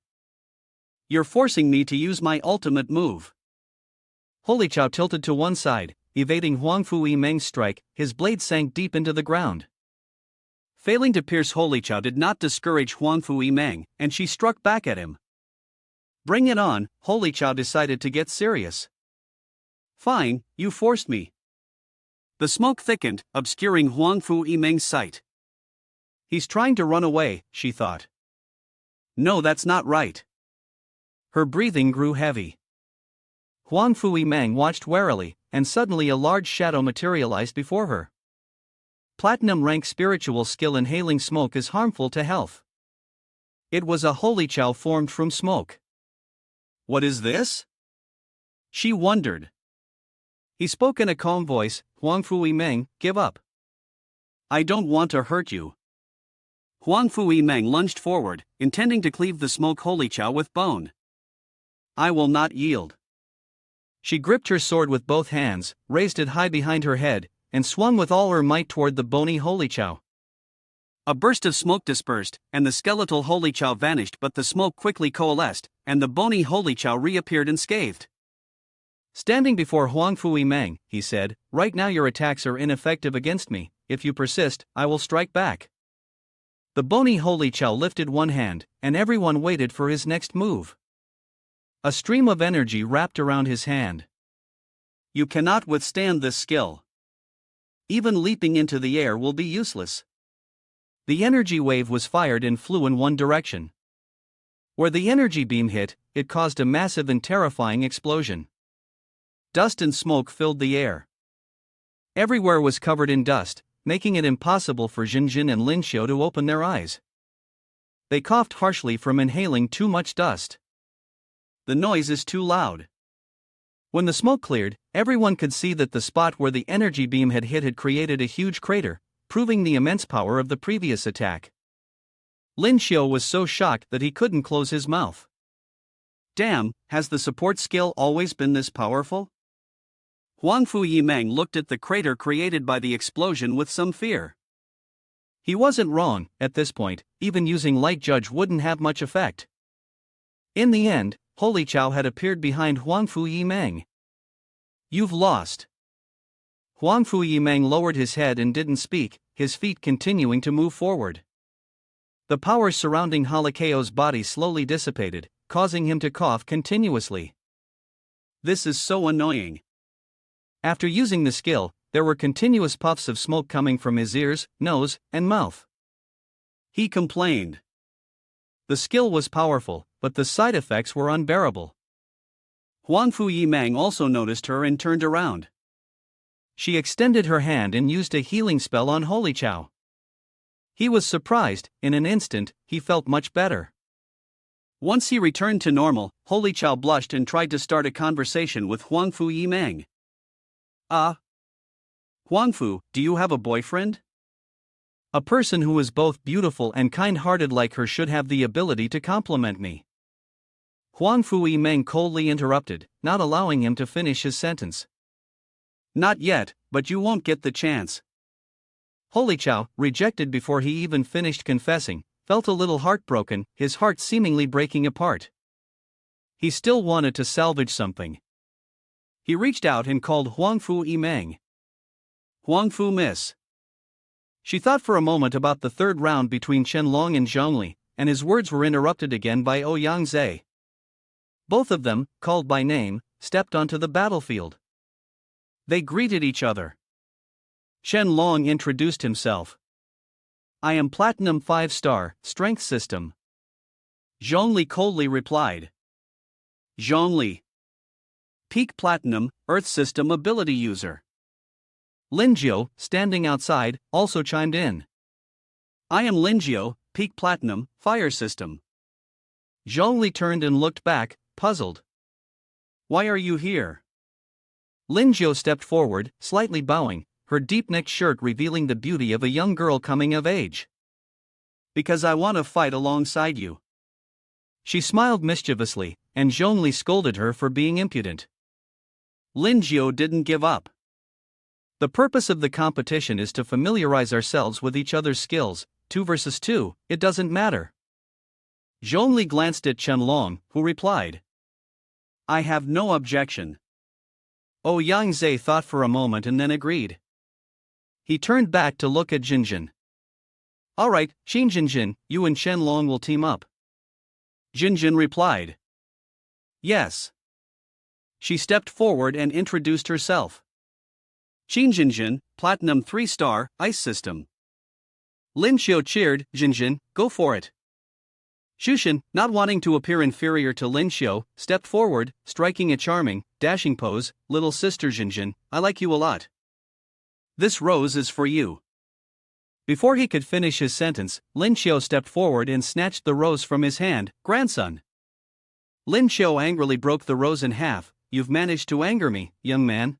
You're forcing me to use my ultimate move." Holy Chow tilted to one side, evading Huang Fui Meng's strike, his blade sank deep into the ground. Failing to pierce Holy Chow did not discourage Huang Fui Meng, and she struck back at him. "Bring it on," Holy Chow decided to get serious. "Fine, you forced me." The smoke thickened, obscuring Huang Fui Meng's sight. "He's trying to run away," she thought. "No, that's not right." Her breathing grew heavy. Huang Fui Meng watched warily, and suddenly a large shadow materialized before her. Platinum rank spiritual skill inhaling smoke is harmful to health. It was a Holy Chow formed from smoke. "What is this?" she wondered. He spoke in a calm voice, "Huang Fui Meng, give up. I don't want to hurt you." Huang Fui Meng lunged forward, intending to cleave the smoke Holy Chow with bone. "I will not yield." She gripped her sword with both hands, raised it high behind her head, and swung with all her might toward the bony Holy Chow. A burst of smoke dispersed, and the skeletal Holy Chow vanished, but the smoke quickly coalesced, and the bony Holy Chow reappeared unscathed. Standing before Huang Fui Meng, he said, "Right now your attacks are ineffective against me. If you persist, I will strike back." The bony Holy Chow lifted one hand, and everyone waited for his next move. A stream of energy wrapped around his hand. "You cannot withstand this skill. Even leaping into the air will be useless." The energy wave was fired and flew in one direction. Where the energy beam hit, it caused a massive and terrifying explosion. Dust and smoke filled the air. Everywhere was covered in dust, making it impossible for Jinjin and Lin Xiu to open their eyes. They coughed harshly from inhaling too much dust. "The noise is too loud." When the smoke cleared, everyone could see that the spot where the energy beam had hit had created a huge crater, proving the immense power of the previous attack. Lin Xiu was so shocked that he couldn't close his mouth. "Damn, has the support skill always been this powerful?" Huang Fui Meng looked at the crater created by the explosion with some fear. He wasn't wrong. At this point, even using Light Judge wouldn't have much effect. In the end, Holy Chow had appeared behind Huang Fui Meng. "You've lost." Huang Fui Meng lowered his head and didn't speak, his feet continuing to move forward. The power surrounding Halikeo's body slowly dissipated, causing him to cough continuously. "This is so annoying." After using the skill, there were continuous puffs of smoke coming from his ears, nose, and mouth. He complained. The skill was powerful, but the side effects were unbearable. Huang Fui Meng also noticed her and turned around. She extended her hand and used a healing spell on Holy Chow. He was surprised. In an instant, he felt much better. Once he returned to normal, Holy Chow blushed and tried to start a conversation with Huang Fui Meng. Huang Fu, do you have a boyfriend?" "A person who is both beautiful and kind-hearted like her should have the ability to compliment me." Huang Fui Meng coldly interrupted, not allowing him to finish his sentence. "Not yet, but you won't get the chance." Holy Chow, rejected before he even finished confessing, felt a little heartbroken, his heart seemingly breaking apart. He still wanted to salvage something. He reached out and called Huang Fui Meng. "Huang Fu miss." She thought for a moment about the third round between Chen-Long and Zhongli, and his words were interrupted again by Ouyang Zhe. Both of them, called by name, stepped onto the battlefield. They greeted each other. Shenlong introduced himself. "I am Platinum 5-star, Strength System." Zhongli coldly replied. "Zhongli. Peak Platinum, Earth System ability user." Linjiu, standing outside, also chimed in. "I am Linjiu, Peak Platinum, Fire System." Zhongli turned and looked back, puzzled. "Why are you here?" Linjiu stepped forward, slightly bowing, her deep-necked shirt revealing the beauty of a young girl coming of age. "Because I want to fight alongside you." She smiled mischievously, and Zhongli scolded her for being impudent. Linjiu didn't give up. "The purpose of the competition is to familiarize ourselves with each other's skills. 2 versus 2, it doesn't matter." Zhongli glanced at Shenlong, who replied, "I have no objection." Yang Zhe thought for a moment and then agreed. He turned back to look at Jinjin. "Alright, Jinjin, you and Shenlong will team up." Jinjin replied. "Yes." She stepped forward and introduced herself. "Jinjin, Platinum 3-star, Ice System." Lin Xiu cheered. "Jinjin, go for it." Shushan, not wanting to appear inferior to Lin Xiu, stepped forward, striking a charming, dashing pose. "Little sister Jinjin, I like you a lot. This rose is for you." Before he could finish his sentence, Lin Xiu stepped forward and snatched the rose from his hand. "Grandson." Lin Xiu angrily broke the rose in half. "You've managed to anger me, young man.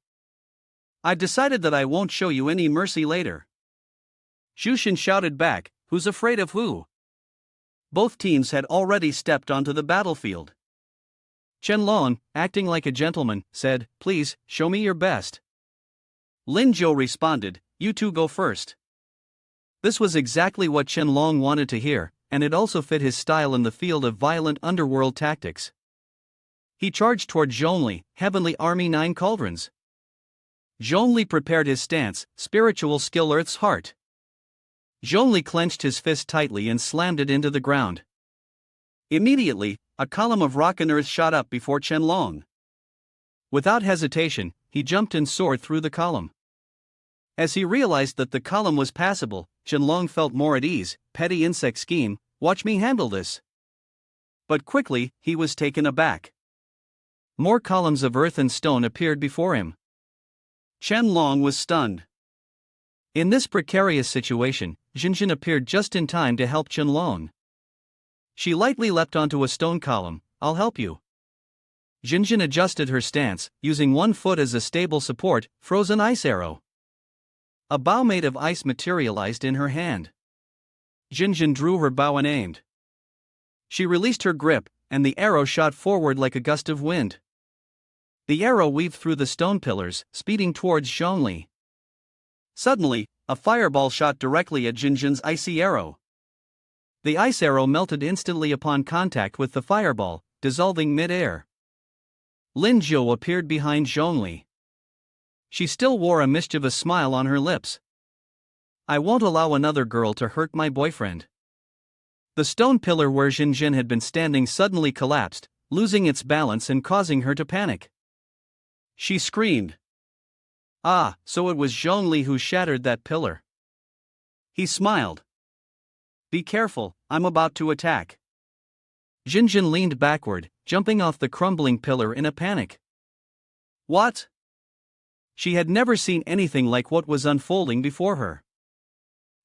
I've decided that I won't show you any mercy later." Shushan shouted back, "Who's afraid of who?" Both teams had already stepped onto the battlefield. Shenlong, acting like a gentleman, said, "Please, show me your best." Lin Zhou responded, "You two go first." This was exactly what Shenlong wanted to hear, and it also fit his style in the field of violent underworld tactics. He charged toward Zhongli, Heavenly Army 9 Cauldrons. Zhongli prepared his stance, Spiritual Skill Earth's Heart. Zhongli clenched his fist tightly and slammed it into the ground. Immediately, a column of rock and earth shot up before Shenlong. Without hesitation, he jumped and soared through the column. As he realized that the column was passable, Shenlong felt more at ease. "Petty insect scheme, watch me handle this." But quickly, he was taken aback. More columns of earth and stone appeared before him. Shenlong was stunned. In this precarious situation, Jinjin appeared just in time to help Shenlong. She lightly leapt onto a stone column. "I'll help you." Jinjin adjusted her stance, using one foot as a stable support. Frozen ice arrow. A bow made of ice materialized in her hand. Jinjin drew her bow and aimed. She released her grip, and the arrow shot forward like a gust of wind. The arrow weaved through the stone pillars, speeding towards Zhongli. Suddenly, a fireball shot directly at Jinjin's icy arrow. The ice arrow melted instantly upon contact with the fireball, dissolving mid-air. Lin Zhou appeared behind Zhongli. She still wore a mischievous smile on her lips. "I won't allow another girl to hurt my boyfriend." The stone pillar where Jinjin had been standing suddenly collapsed, losing its balance and causing her to panic. She screamed. "Ah, so it was Zhongli who shattered that pillar." He smiled. "Be careful, I'm about to attack." Jinjin leaned backward, jumping off the crumbling pillar in a panic. What? She had never seen anything like what was unfolding before her.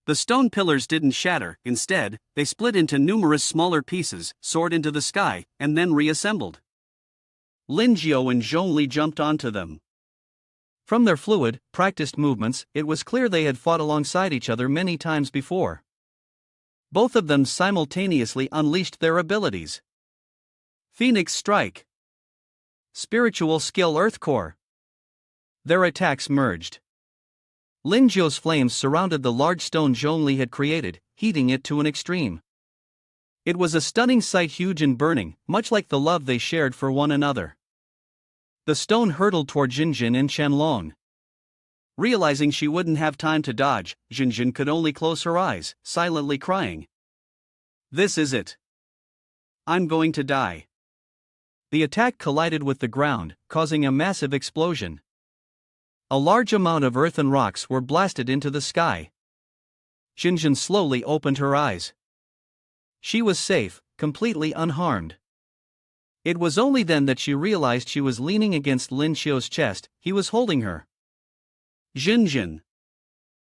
The stone pillars didn't shatter, instead, they split into numerous smaller pieces, soared into the sky, and then reassembled. Lin Jiao and Zhongli jumped onto them. From their fluid, practiced movements, it was clear they had fought alongside each other many times before. Both of them simultaneously unleashed their abilities. Phoenix Strike. Spiritual Skill Earth Core. Their attacks merged. Lin Jiao's flames surrounded the large stone Zhongli had created, heating it to an extreme. It was a stunning sight, huge and burning, much like the love they shared for one another. The stone hurtled toward Jinjin and Shenlong. Realizing she wouldn't have time to dodge, Jinjin could only close her eyes, silently crying. This is it. I'm going to die. The attack collided with the ground, causing a massive explosion. A large amount of earth and rocks were blasted into the sky. Xinjun slowly opened her eyes. She was safe, completely unharmed. It was only then that she realized she was leaning against Lin Xiu's chest. He was holding her. Xinjun.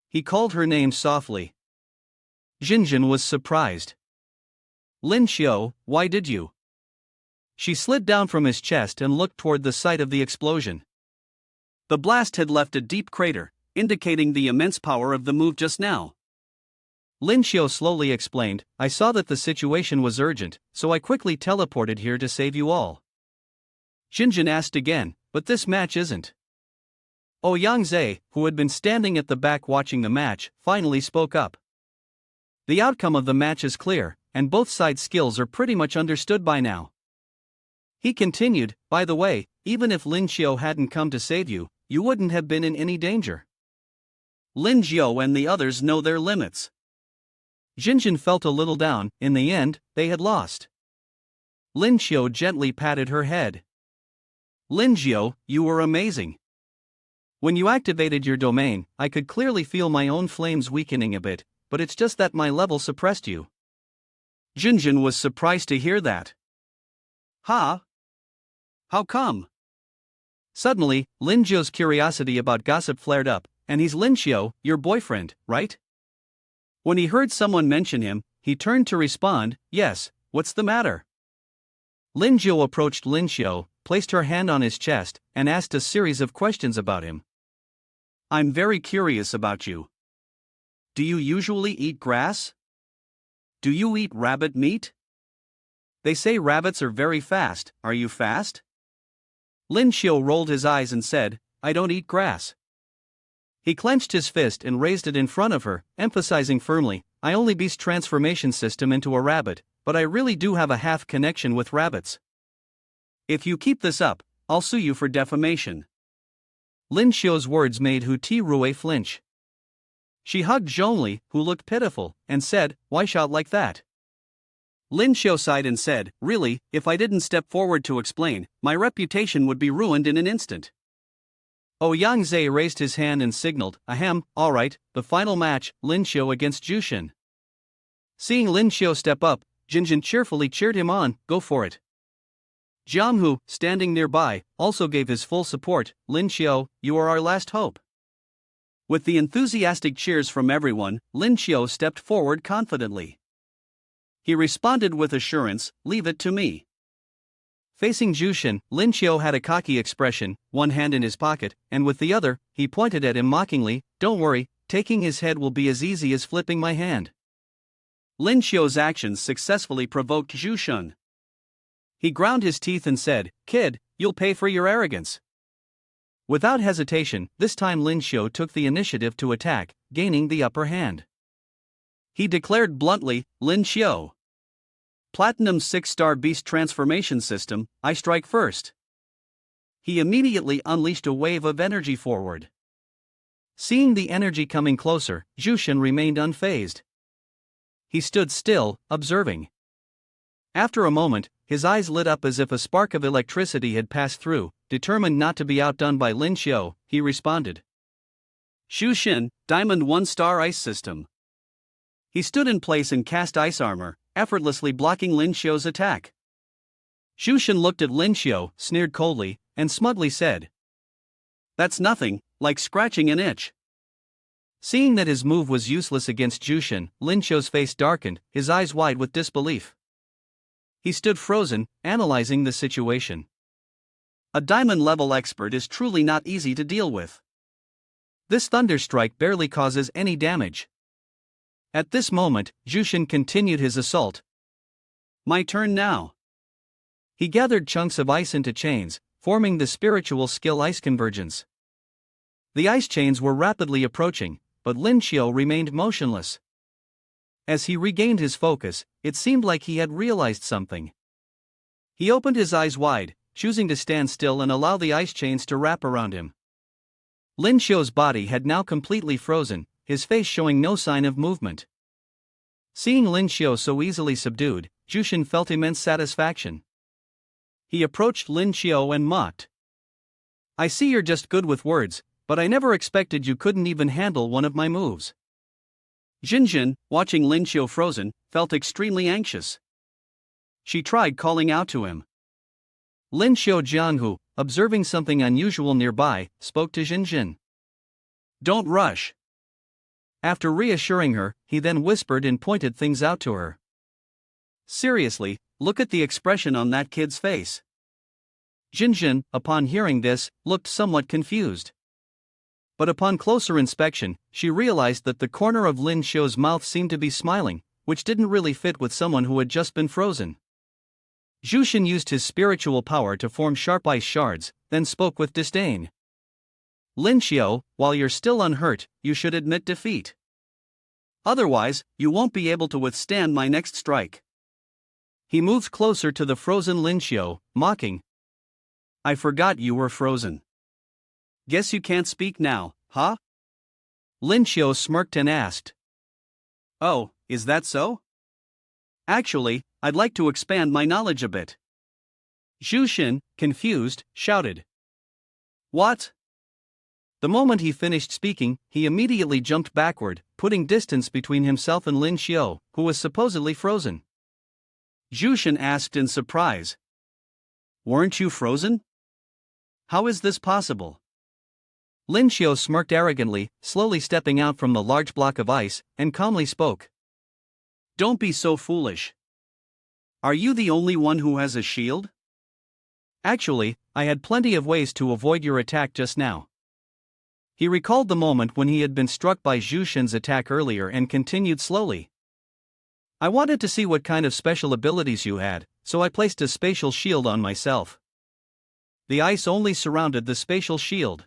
He called her name softly. Xinjun was surprised. Lin Xiu, why did you? She slid down from his chest and looked toward the site of the explosion. The blast had left a deep crater, indicating the immense power of the move just now. Lin Xiu slowly explained, I saw that the situation was urgent, so I quickly teleported here to save you all. Xinjun asked again, but this match isn't. Ouyang, who had been standing at the back watching the match, finally spoke up. The outcome of the match is clear, and both sides' skills are pretty much understood by now. He continued, by the way, even if Lin Xiu hadn't come to save you, you wouldn't have been in any danger. Lin Xiu and the others know their limits. Xinjun felt a little down. In the end, they had lost. Lin Xiu gently patted her head. Lin Xiu, you were amazing. When you activated your domain, I could clearly feel my own flames weakening a bit, but it's just that my level suppressed you. Xinjun was surprised to hear that. Huh? How come? Suddenly, Lin Xiu's curiosity about gossip flared up, and he's Lin Xiu, your boyfriend, right? When he heard someone mention him, he turned to respond, yes, what's the matter? Lin Xiu approached Lin Xiu, placed her hand on his chest, and asked a series of questions about him. I'm very curious about you. Do you usually eat grass? Do you eat rabbit meat? They say rabbits are very fast, are you fast? Lin Xiu rolled his eyes and said, I don't eat grass. He clenched his fist and raised it in front of her, emphasizing firmly, I only beast transformation system into a rabbit, but I really do have a half connection with rabbits. If you keep this up, I'll sue you for defamation. Lin Xiu's words made Hu Ti-Rui flinch. She hugged Zhongli, who looked pitiful, and said, why shout like that? Lin Xiu sighed and said, really, if I didn't step forward to explain, my reputation would be ruined in an instant. Ouyang raised his hand and signaled, ahem, alright, the final match, Lin Xiu against Jushin. Seeing Lin Xiu step up, Xinjun cheerfully cheered him on, go for it. Jianghu, standing nearby, also gave his full support, Lin Xiu, you are our last hope. With the enthusiastic cheers from everyone, Lin Xiu stepped forward confidently. He responded with assurance, leave it to me. Facing Jushin, Lin Xiu had a cocky expression, one hand in his pocket, and with the other, he pointed at him mockingly, don't worry, taking his head will be as easy as flipping my hand. Lin Xiu's actions successfully provoked Jushin. He ground his teeth and said, kid, you'll pay for your arrogance. Without hesitation, this time Lin Xiu took the initiative to attack, gaining the upper hand. He declared bluntly, Lin Xiu. Platinum 6-star beast transformation system, I strike first. He immediately unleashed a wave of energy forward. Seeing the energy coming closer, Jushin remained unfazed. He stood still, observing. After a moment, his eyes lit up as if a spark of electricity had passed through. Determined not to be outdone by Lin Xiu, he responded. Jushin, Diamond 1-star ice system. He stood in place and cast ice armor, effortlessly blocking Lin Xiu's attack. Jushin looked at Lin Xiu, sneered coldly, and smugly said, that's nothing, like scratching an itch. Seeing that his move was useless against Jushin, Lin Xiu's face darkened, his eyes wide with disbelief. He stood frozen, analyzing the situation. A diamond-level expert is truly not easy to deal with. This thunderstrike barely causes any damage. At this moment, Jushin continued his assault. My turn now. He gathered chunks of ice into chains, forming the spiritual skill ice convergence. The ice chains were rapidly approaching, but Lin Xiu remained motionless. As he regained his focus, it seemed like he had realized something. He opened his eyes wide, choosing to stand still and allow the ice chains to wrap around him. Lin Xiu's body had now completely frozen, his face showing no sign of movement. Seeing Lin Xiu so easily subdued, Jushin felt immense satisfaction. He approached Lin Xiao and mocked. I see you're just good with words, but I never expected you couldn't even handle one of my moves. Jinjin, watching Lin Xiao frozen, felt extremely anxious. She tried calling out to him. Lin Xiao Jianghu, observing something unusual nearby, spoke to Jinjin. Don't rush. After reassuring her, he then whispered and pointed things out to her. Seriously, look at the expression on that kid's face. Jinjin, upon hearing this, looked somewhat confused. But upon closer inspection, she realized that the corner of Lin Xiao's mouth seemed to be smiling, which didn't really fit with someone who had just been frozen. Jushin used his spiritual power to form sharp ice shards, then spoke with disdain. Lin Xiao, while you're still unhurt, you should admit defeat. Otherwise, you won't be able to withstand my next strike. He moved closer to the frozen Lin Xiao, mocking. I forgot you were frozen. Guess you can't speak now, huh? Lin Xiao smirked and asked. Oh, is that so? Actually, I'd like to expand my knowledge a bit. Jushin, confused, shouted. What? The moment he finished speaking, he immediately jumped backward, putting distance between himself and Lin Xiao, who was supposedly frozen. Jushin asked in surprise. Weren't you frozen? How is this possible? Lin Xiao smirked arrogantly, slowly stepping out from the large block of ice, and calmly spoke. Don't be so foolish. Are you the only one who has a shield? Actually, I had plenty of ways to avoid your attack just now. He recalled the moment when he had been struck by Jushin's attack earlier and continued slowly. I wanted to see what kind of special abilities you had, so I placed a spatial shield on myself. The ice only surrounded the spatial shield.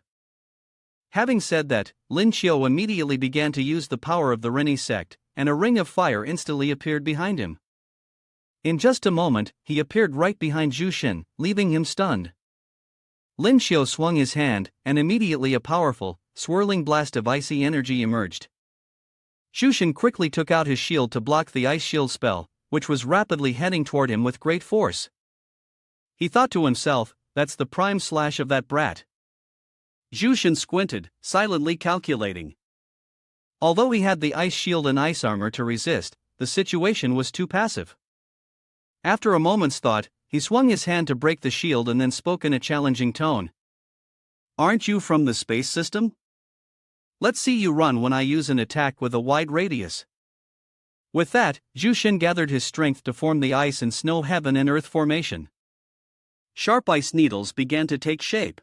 Having said that, Lin Xiao immediately began to use the power of the Rini sect, and a ring of fire instantly appeared behind him. In just a moment, he appeared right behind Jushin, leaving him stunned. Lin Xiao swung his hand, and immediately a powerful, swirling blast of icy energy emerged. Jushin quickly took out his shield to block the ice shield spell, which was rapidly heading toward him with great force. He thought to himself, that's the prime slash of that brat. Jushin squinted, silently calculating. Although he had the ice shield and ice armor to resist, the situation was too passive. After a moment's thought, he swung his hand to break the shield and then spoke in a challenging tone. Aren't you from the space system? Let's see you run when I use an attack with a wide radius. With that, Jushin gathered his strength to form the ice and snow heaven and earth formation. Sharp ice needles began to take shape.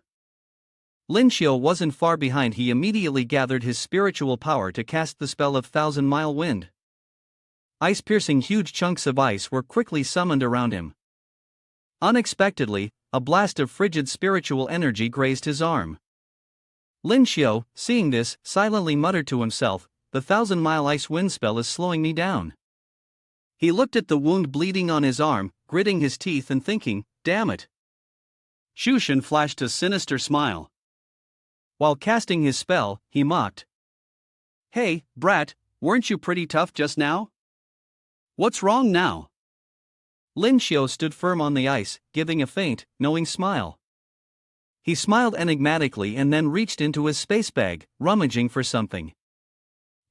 Lin Xiao wasn't far behind. He immediately gathered his spiritual power to cast the spell of 1,000-mile wind. Ice-piercing huge chunks of ice were quickly summoned around him. Unexpectedly, a blast of frigid spiritual energy grazed his arm. Lin Xiao, seeing this, silently muttered to himself, the 1,000-mile ice wind spell is slowing me down. He looked at the wound bleeding on his arm, gritting his teeth and thinking, damn it. Jushin flashed a sinister smile. While casting his spell, he mocked. Hey, brat, weren't you pretty tough just now? What's wrong now? Lin Xiao stood firm on the ice, giving a faint, knowing smile. He smiled enigmatically and then reached into his space bag, rummaging for something.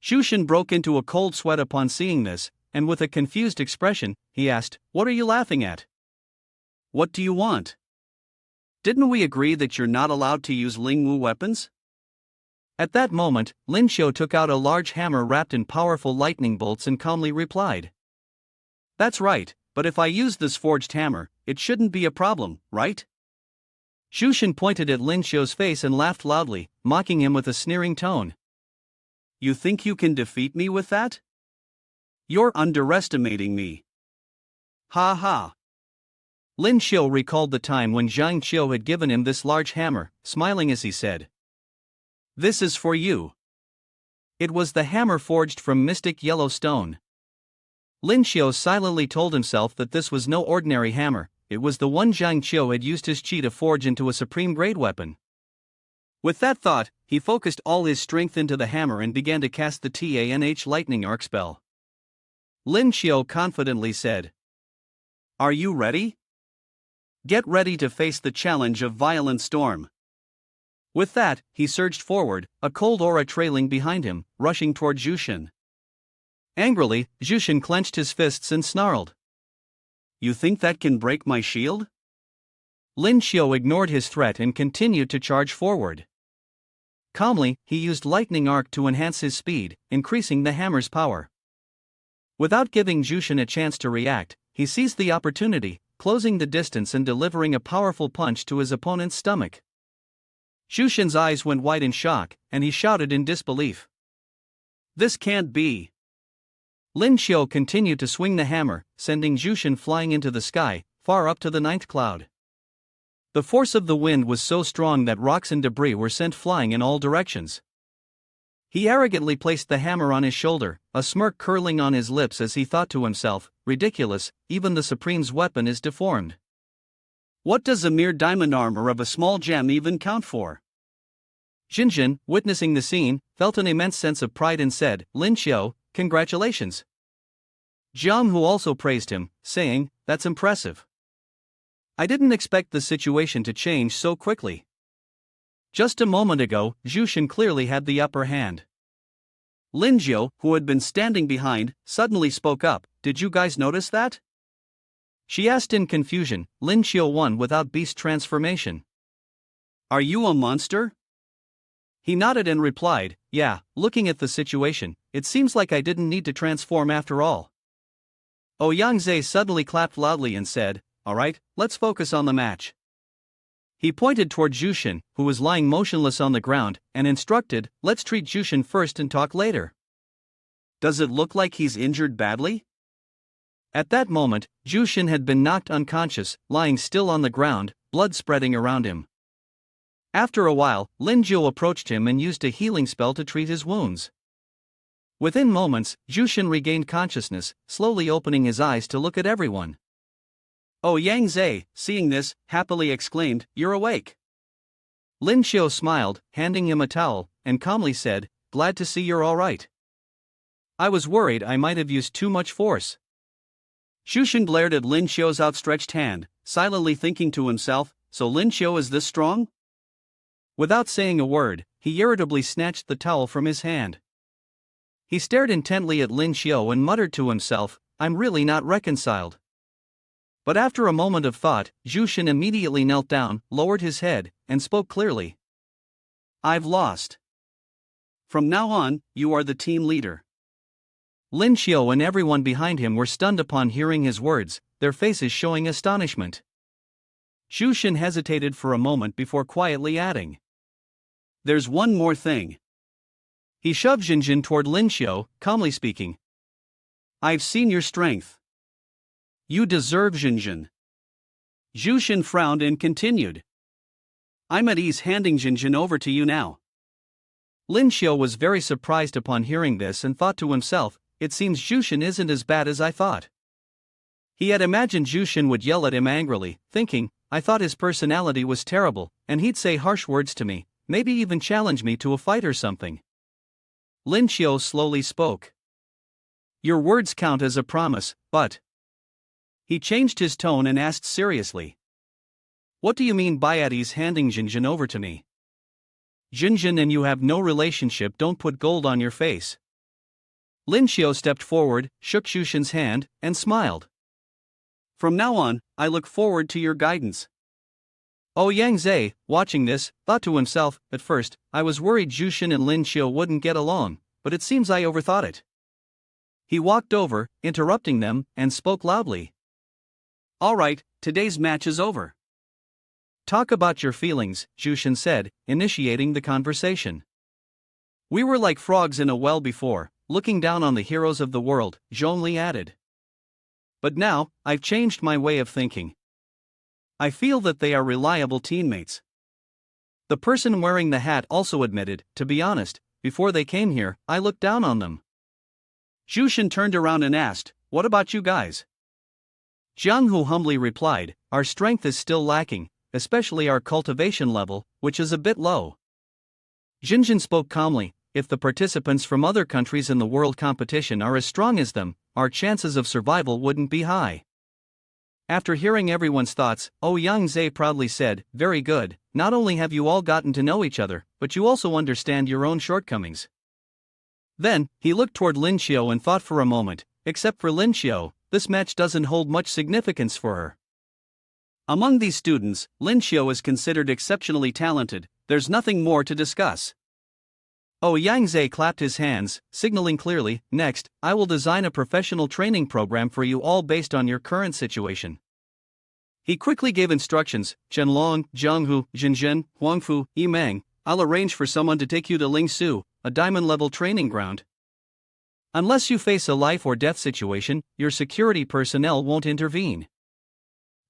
Jushin broke into a cold sweat upon seeing this, and with a confused expression, he asked, What are you laughing at? What do you want? Didn't we agree that you're not allowed to use Lingwu weapons? At that moment, Lin Xiao took out a large hammer wrapped in powerful lightning bolts and calmly replied. That's right, but if I use this forged hammer, it shouldn't be a problem, right? Jushin pointed at Lin Xiao's face and laughed loudly, mocking him with a sneering tone. You think you can defeat me with that? You're underestimating me. Ha ha. Lin Xiao recalled the time when Zhang Qiu had given him this large hammer, smiling as he said. This is for you. It was the hammer forged from mystic yellow stone. Lin Xiao silently told himself that this was no ordinary hammer, it was the one Zhang Qiu had used his qi to forge into a supreme-grade weapon. With that thought, he focused all his strength into the hammer and began to cast the TANH lightning arc spell. Lin Xiao confidently said. Are you ready? Get ready to face the challenge of violent storm. With that, he surged forward, a cold aura trailing behind him, rushing toward Jushin. Angrily, Jushin clenched his fists and snarled. You think that can break my shield? Lin Xiu ignored his threat and continued to charge forward. Calmly, he used lightning arc to enhance his speed, increasing the hammer's power. Without giving Jushin a chance to react, he seized the opportunity, closing the distance and delivering a powerful punch to his opponent's stomach. Jushin's eyes went wide in shock, and he shouted in disbelief. This can't be. Lin Xiu continued to swing the hammer, sending Jushin flying into the sky, far up to the ninth cloud. The force of the wind was so strong that rocks and debris were sent flying in all directions. He arrogantly placed the hammer on his shoulder, a smirk curling on his lips as he thought to himself, ridiculous, even the Supreme's weapon is deformed. What does a mere diamond armor of a small gem even count for? Jinjin, witnessing the scene, felt an immense sense of pride and said, Lin Xiu, congratulations. Jiang Hu also praised him, saying, that's impressive. I didn't expect the situation to change so quickly. Just a moment ago, Jushin clearly had the upper hand. Lin Xiu, who had been standing behind, suddenly spoke up, did you guys notice that? She asked in confusion. Lin Xiu won without beast transformation. Are you a monster? He nodded and replied, yeah, looking at the situation, it seems like I didn't need to transform after all. Ouyang suddenly clapped loudly and said, alright, let's focus on the match. He pointed toward Jushin, who was lying motionless on the ground, and instructed, let's treat Jushin first and talk later. Does it look like he's injured badly? At that moment, Jushin had been knocked unconscious, lying still on the ground, blood spreading around him. After a while, Lin Xiu approached him and used a healing spell to treat his wounds. Within moments, Jushin regained consciousness, slowly opening his eyes to look at everyone. Ouyang, seeing this, happily exclaimed, you're awake. Lin Xiu smiled, handing him a towel, and calmly said, glad to see you're alright. I was worried I might have used too much force. Jushin glared at Lin Xiu's outstretched hand, silently thinking to himself, so Lin Xiu is this strong? Without saying a word, he irritably snatched the towel from his hand. He stared intently at Lin Xiu and muttered to himself, I'm really not reconciled. But after a moment of thought, Jushin immediately knelt down, lowered his head, and spoke clearly. I've lost. From now on, you are the team leader. Lin Xiu and everyone behind him were stunned upon hearing his words, their faces showing astonishment. Jushin hesitated for a moment before quietly adding, there's one more thing. He shoved Jinjin toward Lin Xiu, calmly speaking. I've seen your strength. You deserve Jinjin. Jushin frowned and continued. I'm at ease handing Jinjin over to you now. Lin Xiu was very surprised upon hearing this and thought to himself, it seems Jushin isn't as bad as I thought. He had imagined Jushin would yell at him angrily, thinking, I thought his personality was terrible, and he'd say harsh words to me, maybe even challenge me to a fight or something. Lin Xiu slowly spoke. Your words count as a promise, but... He changed his tone and asked seriously. What do you mean by at ease handing Jinjin over to me? Jinjin and you have no relationship, don't put gold on your face. Lin Xiu stepped forward, shook Jushin's hand, and smiled. From now on, I look forward to your guidance. Ouyang, watching this, thought to himself, at first, I was worried Jushin and Lin Xiu wouldn't get along, but it seems I overthought it. He walked over, interrupting them, and spoke loudly. Alright, today's match is over. Talk about your feelings, Jushin said, initiating the conversation. We were like frogs in a well before, looking down on the heroes of the world, Zhongli added. But now, I've changed my way of thinking. I feel that they are reliable teammates. The person wearing the hat also admitted, to be honest, before they came here, I looked down on them. Jushin turned around and asked, what about you guys? Jiang Hu humbly replied, our strength is still lacking, especially our cultivation level, which is a bit low. Jinjin spoke calmly, if the participants from other countries in the world competition are as strong as them, our chances of survival wouldn't be high. After hearing everyone's thoughts, Yang Zhe proudly said, "Very good, not only have you all gotten to know each other, but you also understand your own shortcomings." Then, he looked toward Lin Xiao and thought for a moment, except for Lin Xiao, this match doesn't hold much significance for her. Among these students, Lin Xiao is considered exceptionally talented, there's nothing more to discuss. Yang Zhe clapped his hands, signaling clearly, "Next, I will design a professional training program for you all based on your current situation." He quickly gave instructions, "Zhenlong, Zhanghu, Zhenzhen, Huangfu, Yimeng, I'll arrange for someone to take you to Lingsu, a diamond-level training ground. Unless you face a life or death situation, your security personnel won't intervene."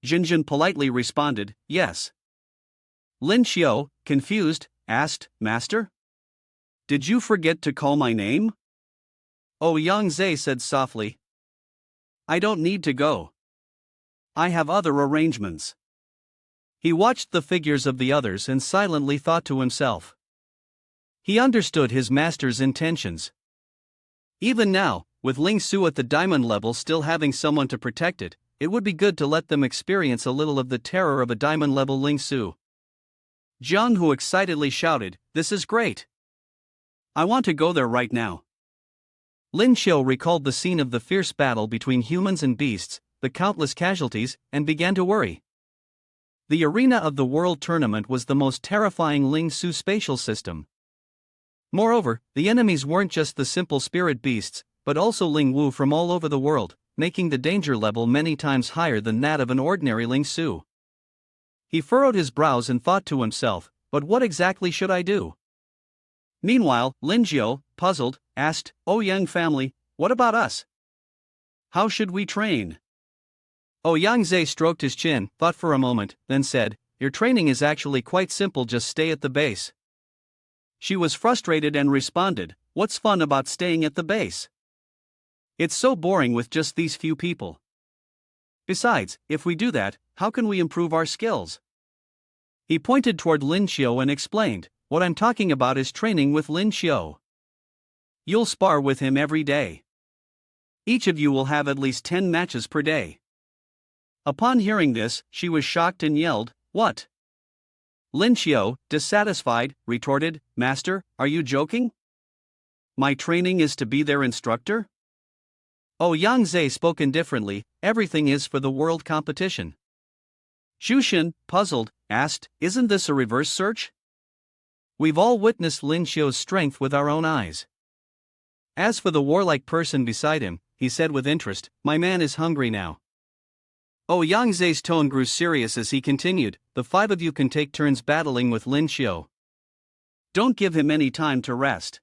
Zhenzhen politely responded, "Yes." Lin Xiao, confused, asked, "Master? Did you forget to call my name?" Yang Zhe said softly, "I don't need to go. I have other arrangements." He watched the figures of the others and silently thought to himself. He understood his master's intentions. Even now, with Ling Su at the diamond level still having someone to protect it, it would be good to let them experience a little of the terror of a diamond level Ling Su. Jiang Hu excitedly shouted, "This is great! I want to go there right now." Lin Xiao recalled the scene of the fierce battle between humans and beasts, the countless casualties, and began to worry. The arena of the World Tournament was the most terrifying Ling Su spatial system. Moreover, the enemies weren't just the simple spirit beasts, but also Ling Wu from all over the world, making the danger level many times higher than that of an ordinary Ling Su. He furrowed his brows and thought to himself, "But what exactly should I do?" Meanwhile, Lin Jiao, puzzled, asked, "Yang family, what about us? How should we train?" Yang Zhe stroked his chin, thought for a moment, then said, "Your training is actually quite simple, just stay at the base." She was frustrated and responded, "What's fun about staying at the base? It's so boring with just these few people. Besides, if we do that, how can we improve our skills?" He pointed toward Lin Xiao and explained, "What I'm talking about is training with Lin Xiao. You'll spar with him every day. Each of you will have at least 10 matches per day." Upon hearing this, she was shocked and yelled, "What?" Lin Xiao, dissatisfied, retorted, "Master, are you joking? My training is to be their instructor?" Yang Zhe spoke indifferently, "Everything is for the world competition." Xu Xin, puzzled, asked, "Isn't this a reverse search? We've all witnessed Lin Xiao's strength with our own eyes." As for the warlike person beside him, he said with interest, "My man is hungry now." Yang Zhe's tone grew serious as he continued, "The 5 of you can take turns battling with Lin Xiao. Don't give him any time to rest.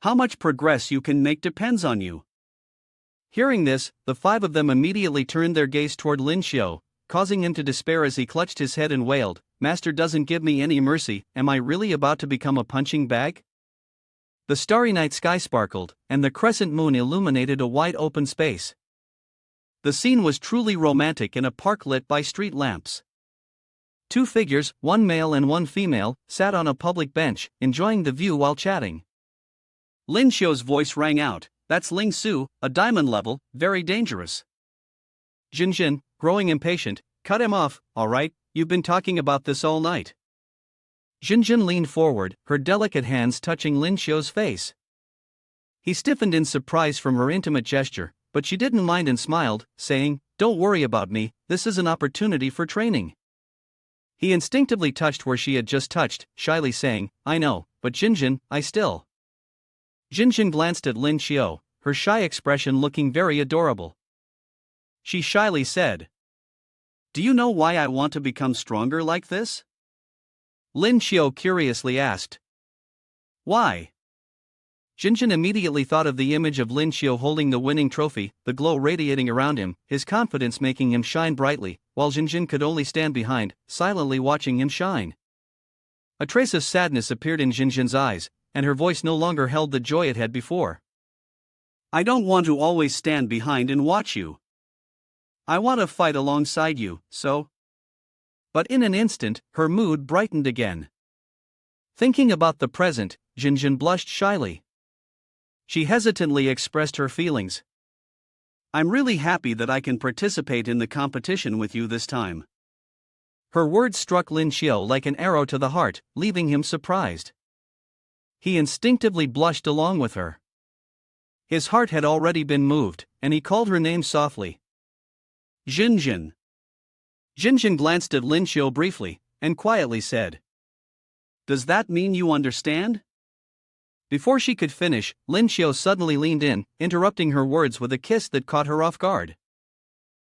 How much progress you can make depends on you." Hearing this, the 5 of them immediately turned their gaze toward Lin Xiao, causing him to despair as he clutched his head and wailed, "Master doesn't give me any mercy, am I really about to become a punching bag?" The starry night sky sparkled, and the crescent moon illuminated a wide open space. The scene was truly romantic in a park lit by street lamps. 2 figures, one male and one female, sat on a public bench, enjoying the view while chatting. Lin Xiao's voice rang out, "That's Ling Su, a diamond level, very dangerous." Zhenzhen, growing impatient, cut him off, "All right, you've been talking about this all night." Zhenzhen leaned forward, her delicate hands touching Lin Xiao's face. He stiffened in surprise from her intimate gesture, but she didn't mind and smiled, saying, "Don't worry about me, this is an opportunity for training." He instinctively touched where she had just touched, shyly saying, "I know, but Zhenzhen, I still." Zhenzhen glanced at Lin Xiao, her shy expression looking very adorable. She shyly said, "Do you know why I want to become stronger like this?" Lin Xiao curiously asked. "Why?" Zhenzhen immediately thought of the image of Lin Xiao holding the winning trophy, the glow radiating around him, his confidence making him shine brightly, while Zhenzhen could only stand behind, silently watching him shine. A trace of sadness appeared in Zhenzhen's eyes, and her voice no longer held the joy it had before. "I don't want to always stand behind and watch you. I want to fight alongside you, so..." But in an instant, her mood brightened again. Thinking about the present, Zhenzhen blushed shyly. She hesitantly expressed her feelings. I'm really happy that I can participate in the competition with you this time. Her words struck Lin Xiu like an arrow to the heart, leaving him surprised. He instinctively blushed along with her. His heart had already been moved, and he called her name softly. Jinjin. Jinjin glanced at Lin Xiu briefly, and quietly said, "Does that mean you understand?" Before she could finish, Lin Xiu suddenly leaned in, interrupting her words with a kiss that caught her off guard.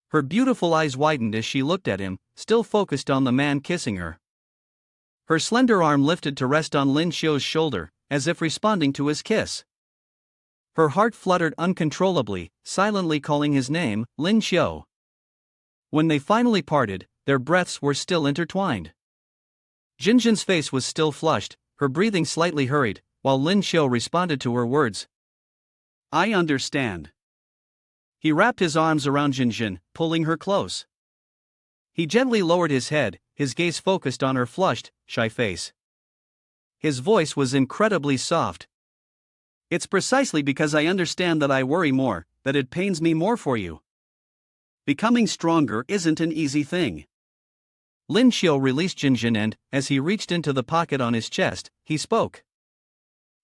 Her beautiful eyes widened as she looked at him, still focused on the man kissing her. Her slender arm lifted to rest on Lin Xiu's shoulder, as if responding to his kiss. Her heart fluttered uncontrollably, silently calling his name, Lin Xiu. When they finally parted, their breaths were still intertwined. Jinjin's face was still flushed, her breathing slightly hurried, while Lin Xiu responded to her words. "I understand." He wrapped his arms around Jinjin, pulling her close. He gently lowered his head, his gaze focused on her flushed, shy face. His voice was incredibly soft. "It's precisely because I understand that I worry more, that it pains me more for you. Becoming stronger isn't an easy thing." Lin Xiu released Jinjin and, as he reached into the pocket on his chest, he spoke.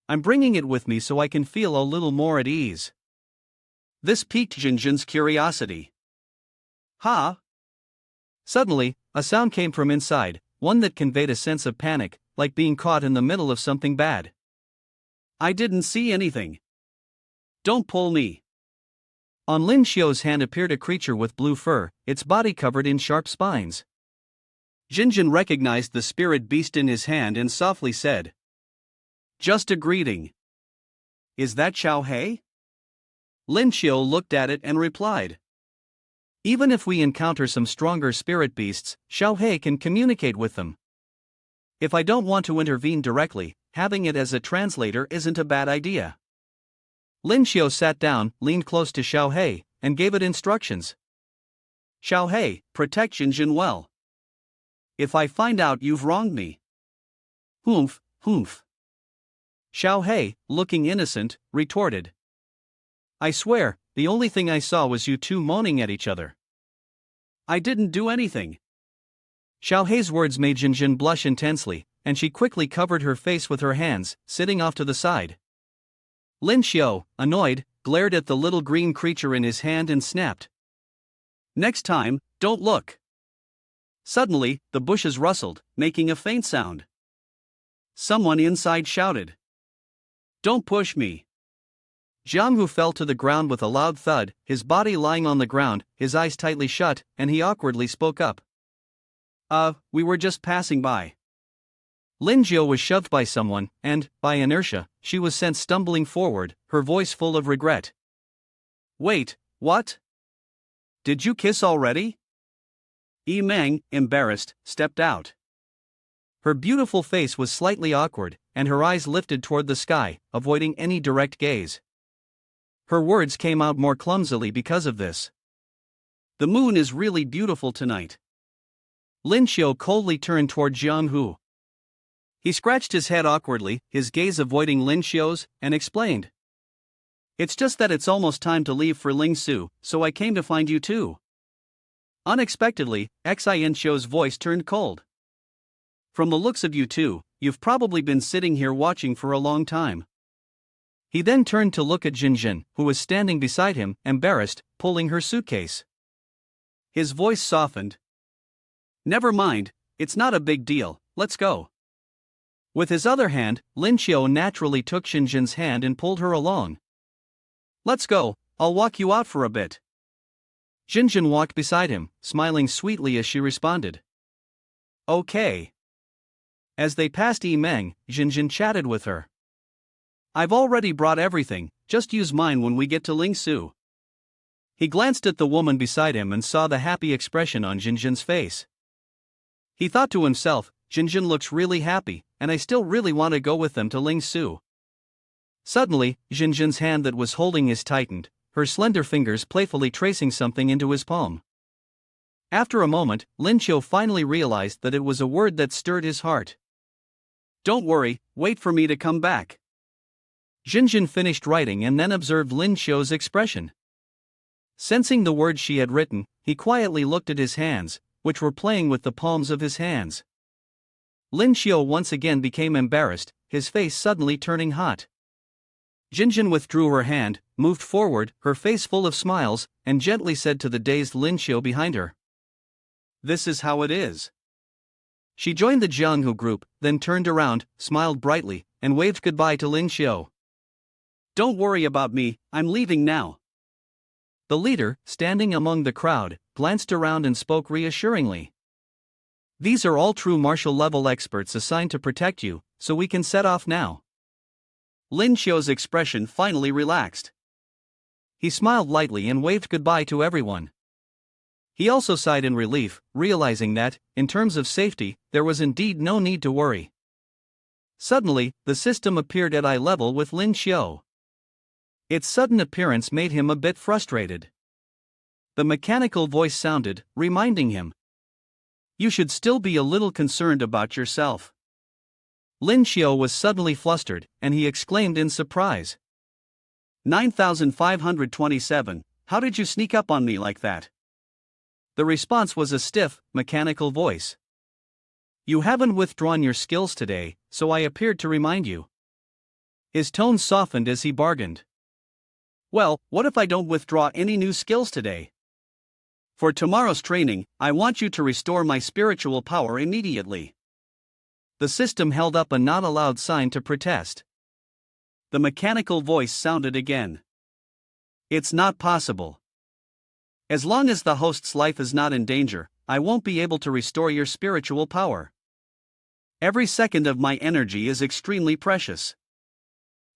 "I'm bringing it with me so I can feel a little more at ease." This piqued Jinjin's curiosity. "Ha!" Suddenly, a sound came from inside, one that conveyed a sense of panic, like being caught in the middle of something bad. "I didn't see anything. Don't pull me." On Lin Xiu's hand appeared a creature with blue fur, its body covered in sharp spines. Jinjin recognized the spirit beast in his hand and softly said, "Just a greeting. Is that Xiao He?" Lin Xiu looked at it and replied, "Even if we encounter some stronger spirit beasts, Xiao He can communicate with them. If I don't want to intervene directly, having it as a translator isn't a bad idea." Lin Xiu sat down, leaned close to Xiao He, and gave it instructions. "Xiao He, protect Jinjin well. If I find out you've wronged me." "Humph, humph." Xiao He, looking innocent, retorted. "I swear, the only thing I saw was you two moaning at each other." "I didn't do anything." Xiao He's words made Jinjin blush intensely, and she quickly covered her face with her hands, sitting off to the side. Lin Xiu, annoyed, glared at the little green creature in his hand and snapped, "Next time, don't look." Suddenly, the bushes rustled, making a faint sound. Someone inside shouted, "Don't push me." Jiang Hu fell to the ground with a loud thud, his body lying on the ground, his eyes tightly shut, and he awkwardly spoke up. We were just passing by." Lin Xiu was shoved by someone, and, by inertia, she was sent stumbling forward, her voice full of regret. "Wait, what? Did you kiss already?" Yi Meng, embarrassed, stepped out. Her beautiful face was slightly awkward, and her eyes lifted toward the sky, avoiding any direct gaze. Her words came out more clumsily because of this. "The moon is really beautiful tonight." Lin Xiu coldly turned toward Jiang Hu. He scratched his head awkwardly, his gaze avoiding Lin Xiu's, and explained, "It's just that it's almost time to leave for Ling Su, so I came to find you too." Unexpectedly, Xin Xiu's voice turned cold. "From the looks of you two, you've probably been sitting here watching for a long time." He then turned to look at Jinjin, who was standing beside him, embarrassed, pulling her suitcase. His voice softened. "Never mind, it's not a big deal, let's go." With his other hand, Lin Xiu naturally took Jinjin's hand and pulled her along. "Let's go, I'll walk you out for a bit." Jinjin walked beside him, smiling sweetly as she responded, "Okay." As they passed Yi Meng, Jinjin chatted with her. "I've already brought everything, just use mine when we get to Ling Su." He glanced at the woman beside him and saw the happy expression on Jinjin's face. He thought to himself, Jinjin looks really happy, and I still really want to go with them to Ling Su. Suddenly, Jinjin's hand that was holding his tightened, her slender fingers playfully tracing something into his palm. After a moment, Lin Xiu finally realized that it was a word that stirred his heart. "Don't worry, wait for me to come back." Jinjin finished writing and then observed Lin Xiu's expression. Sensing the words she had written, he quietly looked at his hands, which were playing with the palms of his hands. Lin Xiao once again became embarrassed, his face suddenly turning hot. Jinjin withdrew her hand, moved forward, her face full of smiles, and gently said to the dazed Lin Xiao behind her, "This is how it is." She joined the Jianghu group, then turned around, smiled brightly, and waved goodbye to Lin Xiao. "Don't worry about me, I'm leaving now." The leader, standing among the crowd, glanced around and spoke reassuringly. "These are all true martial level experts assigned to protect you, so we can set off now." Lin Xiao's expression finally relaxed. He smiled lightly and waved goodbye to everyone. He also sighed in relief, realizing that, in terms of safety, there was indeed no need to worry. Suddenly, the system appeared at eye level with Lin Xiao. Its sudden appearance made him a bit frustrated. The mechanical voice sounded, reminding him, "You should still be a little concerned about yourself." Lin Xiao was suddenly flustered, and he exclaimed in surprise, 9527, how did you sneak up on me like that?" The response was a stiff, mechanical voice. "You haven't withdrawn your skills today, so I appeared to remind you." His tone softened as he bargained. "Well, what if I don't withdraw any new skills today? For tomorrow's training, I want you to restore my spiritual power immediately." The system held up a not allowed sign to protest. The mechanical voice sounded again. "It's not possible. As long as the host's life is not in danger, I won't be able to restore your spiritual power. Every second of my energy is extremely precious."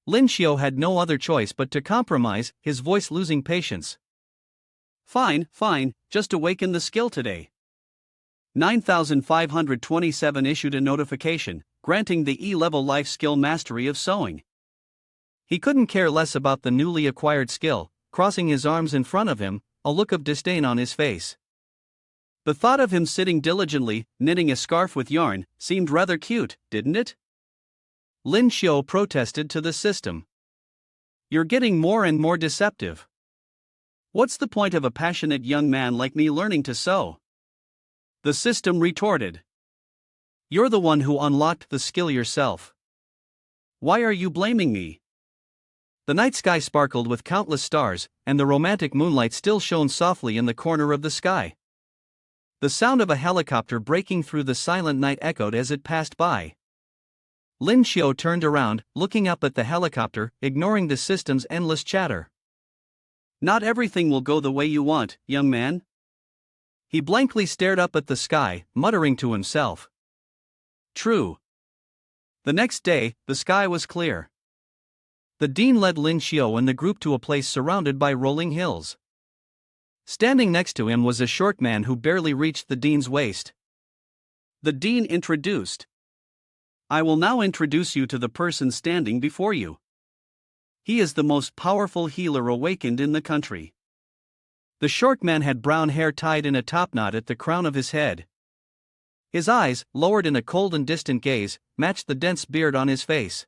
Lin Xiao had no other choice but to compromise, his voice losing patience. Fine, just awaken the skill today." 9527 issued a notification, granting the E-level life skill mastery of sewing. He couldn't care less about the newly acquired skill, crossing his arms in front of him, a look of disdain on his face. The thought of him sitting diligently, knitting a scarf with yarn, seemed rather cute, didn't it? Lin Xiao protested to the system. "You're getting more and more deceptive. What's the point of a passionate young man like me learning to sew?" The system retorted. "You're the one who unlocked the skill yourself. Why are you blaming me?" The night sky sparkled with countless stars, and the romantic moonlight still shone softly in the corner of the sky. The sound of a helicopter breaking through the silent night echoed as it passed by. Lin Xiao turned around, looking up at the helicopter, ignoring the system's endless chatter. "Not everything will go the way you want, young man." He blankly stared up at the sky, muttering to himself. True. The next day, the sky was clear. The dean led Lin Xiao and the group to a place surrounded by rolling hills. Standing next to him was a short man who barely reached the dean's waist. The dean introduced. "I will now introduce you to the person standing before you. He is the most powerful healer awakened in the country." The short man had brown hair tied in a topknot at the crown of his head. His eyes, lowered in a cold and distant gaze, matched the dense beard on his face.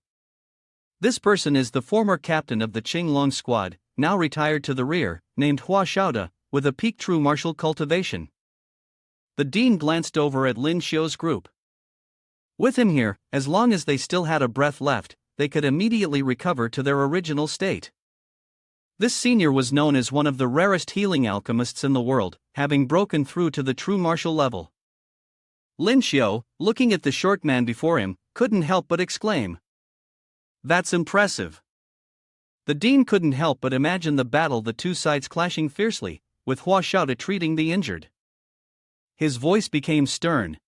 This person is the former captain of the Qinglong squad, now retired to the rear, named Hua Shaoda, with a peak true martial cultivation. The dean glanced over at Lin Xiao's group. With him here, as long as they still had a breath left, they could immediately recover to their original state. This senior was known as one of the rarest healing alchemists in the world, having broken through to the true martial level. Lin Xiao, looking at the short man before him, couldn't help but exclaim, "That's impressive." The dean couldn't help but imagine the battle, the two sides clashing fiercely, with Hua Shaoda treating the injured. His voice became stern.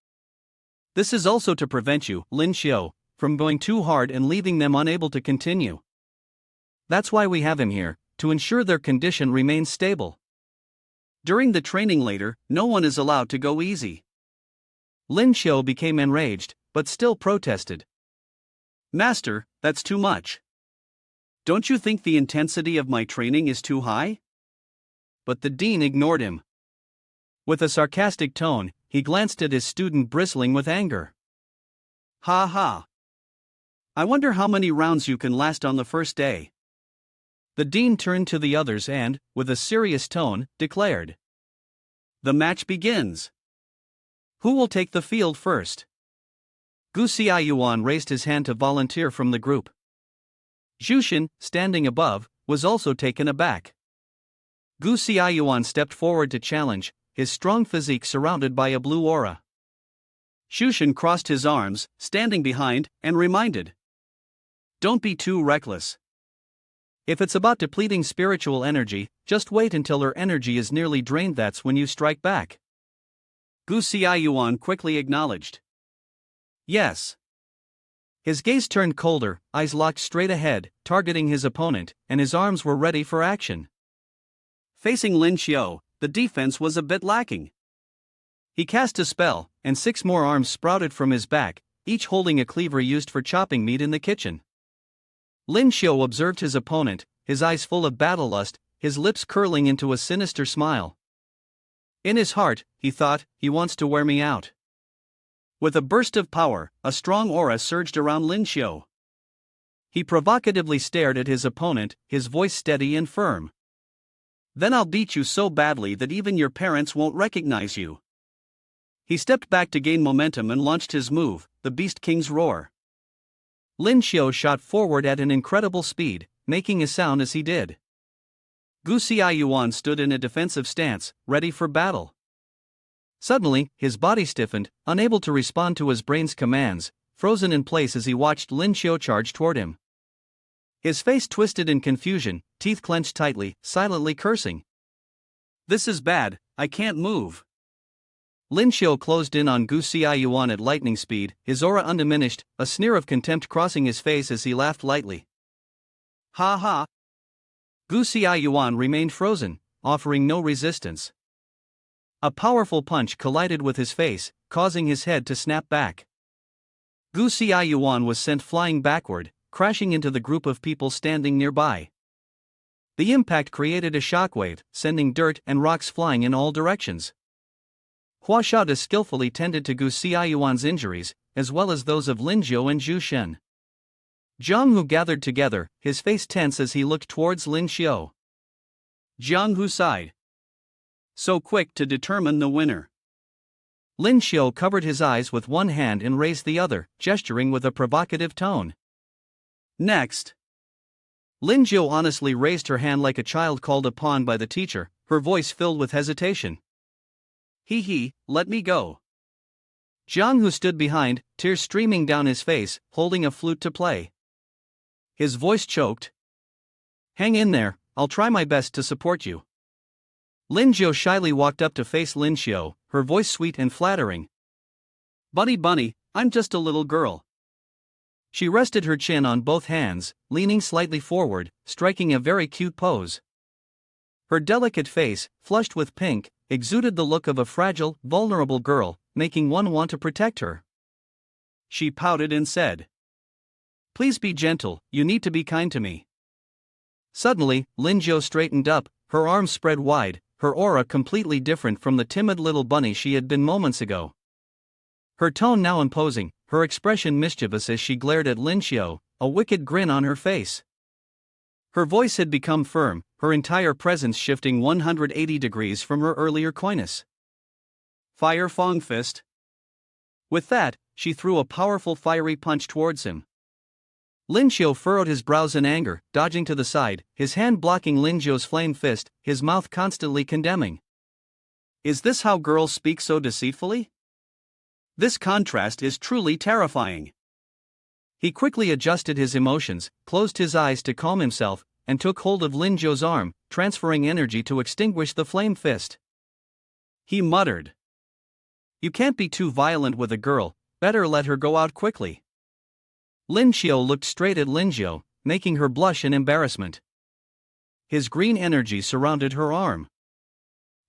"This is also to prevent you, Lin Xiao, from going too hard and leaving them unable to continue. That's why we have him here, to ensure their condition remains stable. During the training later, no one is allowed to go easy." Lin Xiao became enraged, but still protested. "Master, that's too much. Don't you think the intensity of my training is too high?" But the dean ignored him. With a sarcastic tone, he glanced at his student bristling with anger. "Ha ha. I wonder how many rounds you can last on the first day." The dean turned to the others and, with a serious tone, declared, "The match begins. Who will take the field first?" Gu Xiaoyuan raised his hand to volunteer from the group. Jushin, standing above, was also taken aback. Gu Xiaoyuan stepped forward to challenge, his strong physique surrounded by a blue aura. Jushin crossed his arms, standing behind, and reminded, "Don't be too reckless. If it's about depleting spiritual energy, just wait until her energy is nearly drained, that's when you strike back." Gu Xiaoyuan quickly acknowledged, "Yes." His gaze turned colder, eyes locked straight ahead, targeting his opponent, and his arms were ready for action. Facing Lin Xiao, the defense was a bit lacking. He cast a spell, and 6 more arms sprouted from his back, each holding a cleaver used for chopping meat in the kitchen. Lin Xiao observed his opponent, his eyes full of battle lust, his lips curling into a sinister smile. In his heart, he thought, "He wants to wear me out." With a burst of power, a strong aura surged around Lin Xiao. He provocatively stared at his opponent, his voice steady and firm. "Then I'll beat you so badly that even your parents won't recognize you." He stepped back to gain momentum and launched his move, the Beast King's Roar. Lin Xiao shot forward at an incredible speed, making a sound as he did. Gu Xiaoyuan stood in a defensive stance, ready for battle. Suddenly, his body stiffened, unable to respond to his brain's commands, frozen in place as he watched Lin Xiao charge toward him. His face twisted in confusion, teeth clenched tightly, silently cursing. "This is bad, I can't move." Lin Xiao closed in on Gu Xiaoyuan at lightning speed, his aura undiminished, a sneer of contempt crossing his face as he laughed lightly. "Ha ha!" Gu Xiaoyuan remained frozen, offering no resistance. A powerful punch collided with his face, causing his head to snap back. Gu Xiaoyuan was sent flying backward, crashing into the group of people standing nearby. The impact created a shockwave, sending dirt and rocks flying in all directions. Hua Xiaoda skillfully tended to Gu Xiaoyuan's injuries, as well as those of Lin Zhou and Zhu Shen. Jiang Hu gathered together, his face tense as he looked towards Lin Xiao. Jiang Hu sighed. So quick to determine the winner. Lin Xiao covered his eyes with one hand and raised the other, gesturing with a provocative tone. "Next." Lin Zhou honestly raised her hand like a child called upon by the teacher, her voice filled with hesitation. "He, let me go." Jiang Hu stood behind, tears streaming down his face, holding a flute to play. His voice choked. "Hang in there, I'll try my best to support you." Lin Zhou shyly walked up to face Lin Xiao, her voice sweet and flattering. Bunny, I'm just a little girl." She rested her chin on both hands, leaning slightly forward, striking a very cute pose. Her delicate face, flushed with pink, exuded the look of a fragile, vulnerable girl, making one want to protect her. She pouted and said, "Please be gentle, you need to be kind to me." Suddenly, Lin Zhou straightened up, her arms spread wide, her aura completely different from the timid little bunny she had been moments ago. Her tone now imposing, her expression mischievous as she glared at Lin Xiao, a wicked grin on her face. Her voice had become firm, her entire presence shifting 180 degrees from her earlier coyness. "Fire Fong Fist." With that, she threw a powerful fiery punch towards him. Lin Xiao furrowed his brows in anger, dodging to the side, his hand blocking Lin Zhou's flame fist, his mouth constantly condemning. "Is this how girls speak so deceitfully? This contrast is truly terrifying." He quickly adjusted his emotions, closed his eyes to calm himself, and took hold of Lin Zhou's arm, transferring energy to extinguish the flame fist. He muttered, "You can't be too violent with a girl, better let her go out quickly." Lin Xiao looked straight at Lin Zhou, making her blush in embarrassment. His green energy surrounded her arm.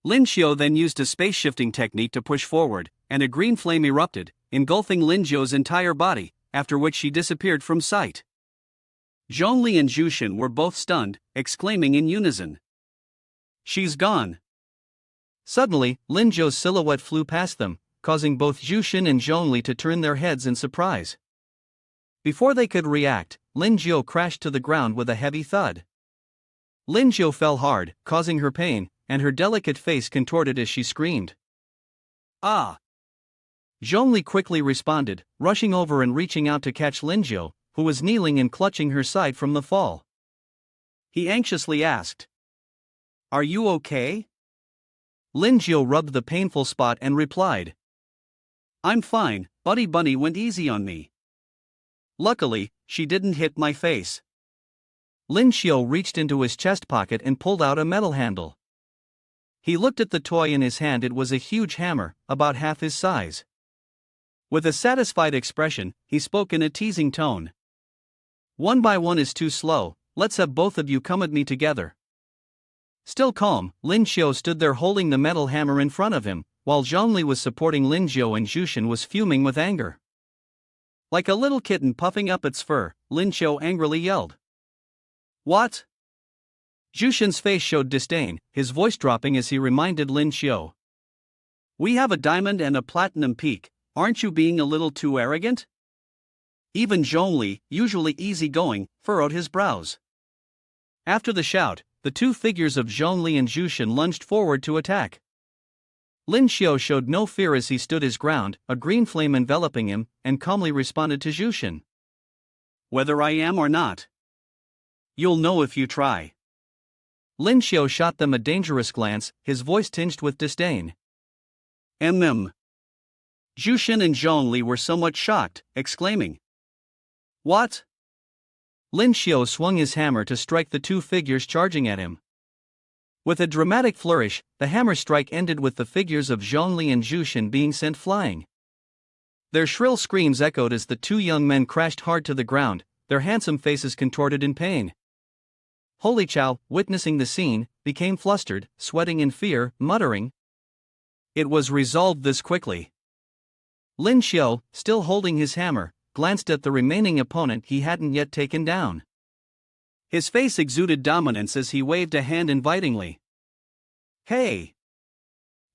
Lin Xiao then used a space-shifting technique to push forward, and a green flame erupted, engulfing Lin Zhou's entire body, after which she disappeared from sight. Zhongli and Zhu Shen were both stunned, exclaiming in unison, "She's gone." Suddenly, Lin Zhou's silhouette flew past them, causing both Zhu Shen and Zhongli to turn their heads in surprise. Before they could react, Lin Zhou crashed to the ground with a heavy thud. Lin Xiu fell hard, causing her pain, and her delicate face contorted as she screamed. Ah! Zhongli quickly responded, rushing over and reaching out to catch Lin Xiu, who was kneeling and clutching her side from the fall. He anxiously asked, "Are you okay?" Lin Xiu rubbed the painful spot and replied, "I'm fine, Buddy Bunny went easy on me." Luckily, she didn't hit my face. Lin Xiu reached into his chest pocket and pulled out a metal handle. He looked at the toy in his hand. It was a huge hammer, about half his size. With a satisfied expression, he spoke in a teasing tone. "One by one is too slow, let's have both of you come at me together." Still calm, Lin Xiu stood there holding the metal hammer in front of him, while Zhongli was supporting Lin Xiu and Jushin was fuming with anger. Like a little kitten puffing up its fur, Lin Xiu angrily yelled. "What?" Jushin's face showed disdain, his voice dropping as he reminded Lin Xiu. "We have a diamond and a platinum peak, aren't you being a little too arrogant?" Even Zhongli, usually easygoing, furrowed his brows. After the shout, the two figures of Zhongli and Jushin lunged forward to attack. Lin Xiu showed no fear as he stood his ground, a green flame enveloping him, and calmly responded to Jushin. "Whether I am or not, you'll know if you try." Lin Xiu shot them a dangerous glance, his voice tinged with disdain. "Mm." Jushin and Zhongli were somewhat shocked, exclaiming, "What?" Lin Xiu swung his hammer to strike the two figures charging at him. With a dramatic flourish, the hammer strike ended with the figures of Zhongli and Jushin being sent flying. Their shrill screams echoed as the two young men crashed hard to the ground, their handsome faces contorted in pain. Holy Chow, witnessing the scene, became flustered, sweating in fear, muttering, "It was resolved this quickly." Lin Xiu, still holding his hammer, glanced at the remaining opponent he hadn't yet taken down. His face exuded dominance as he waved a hand invitingly. "Hey!"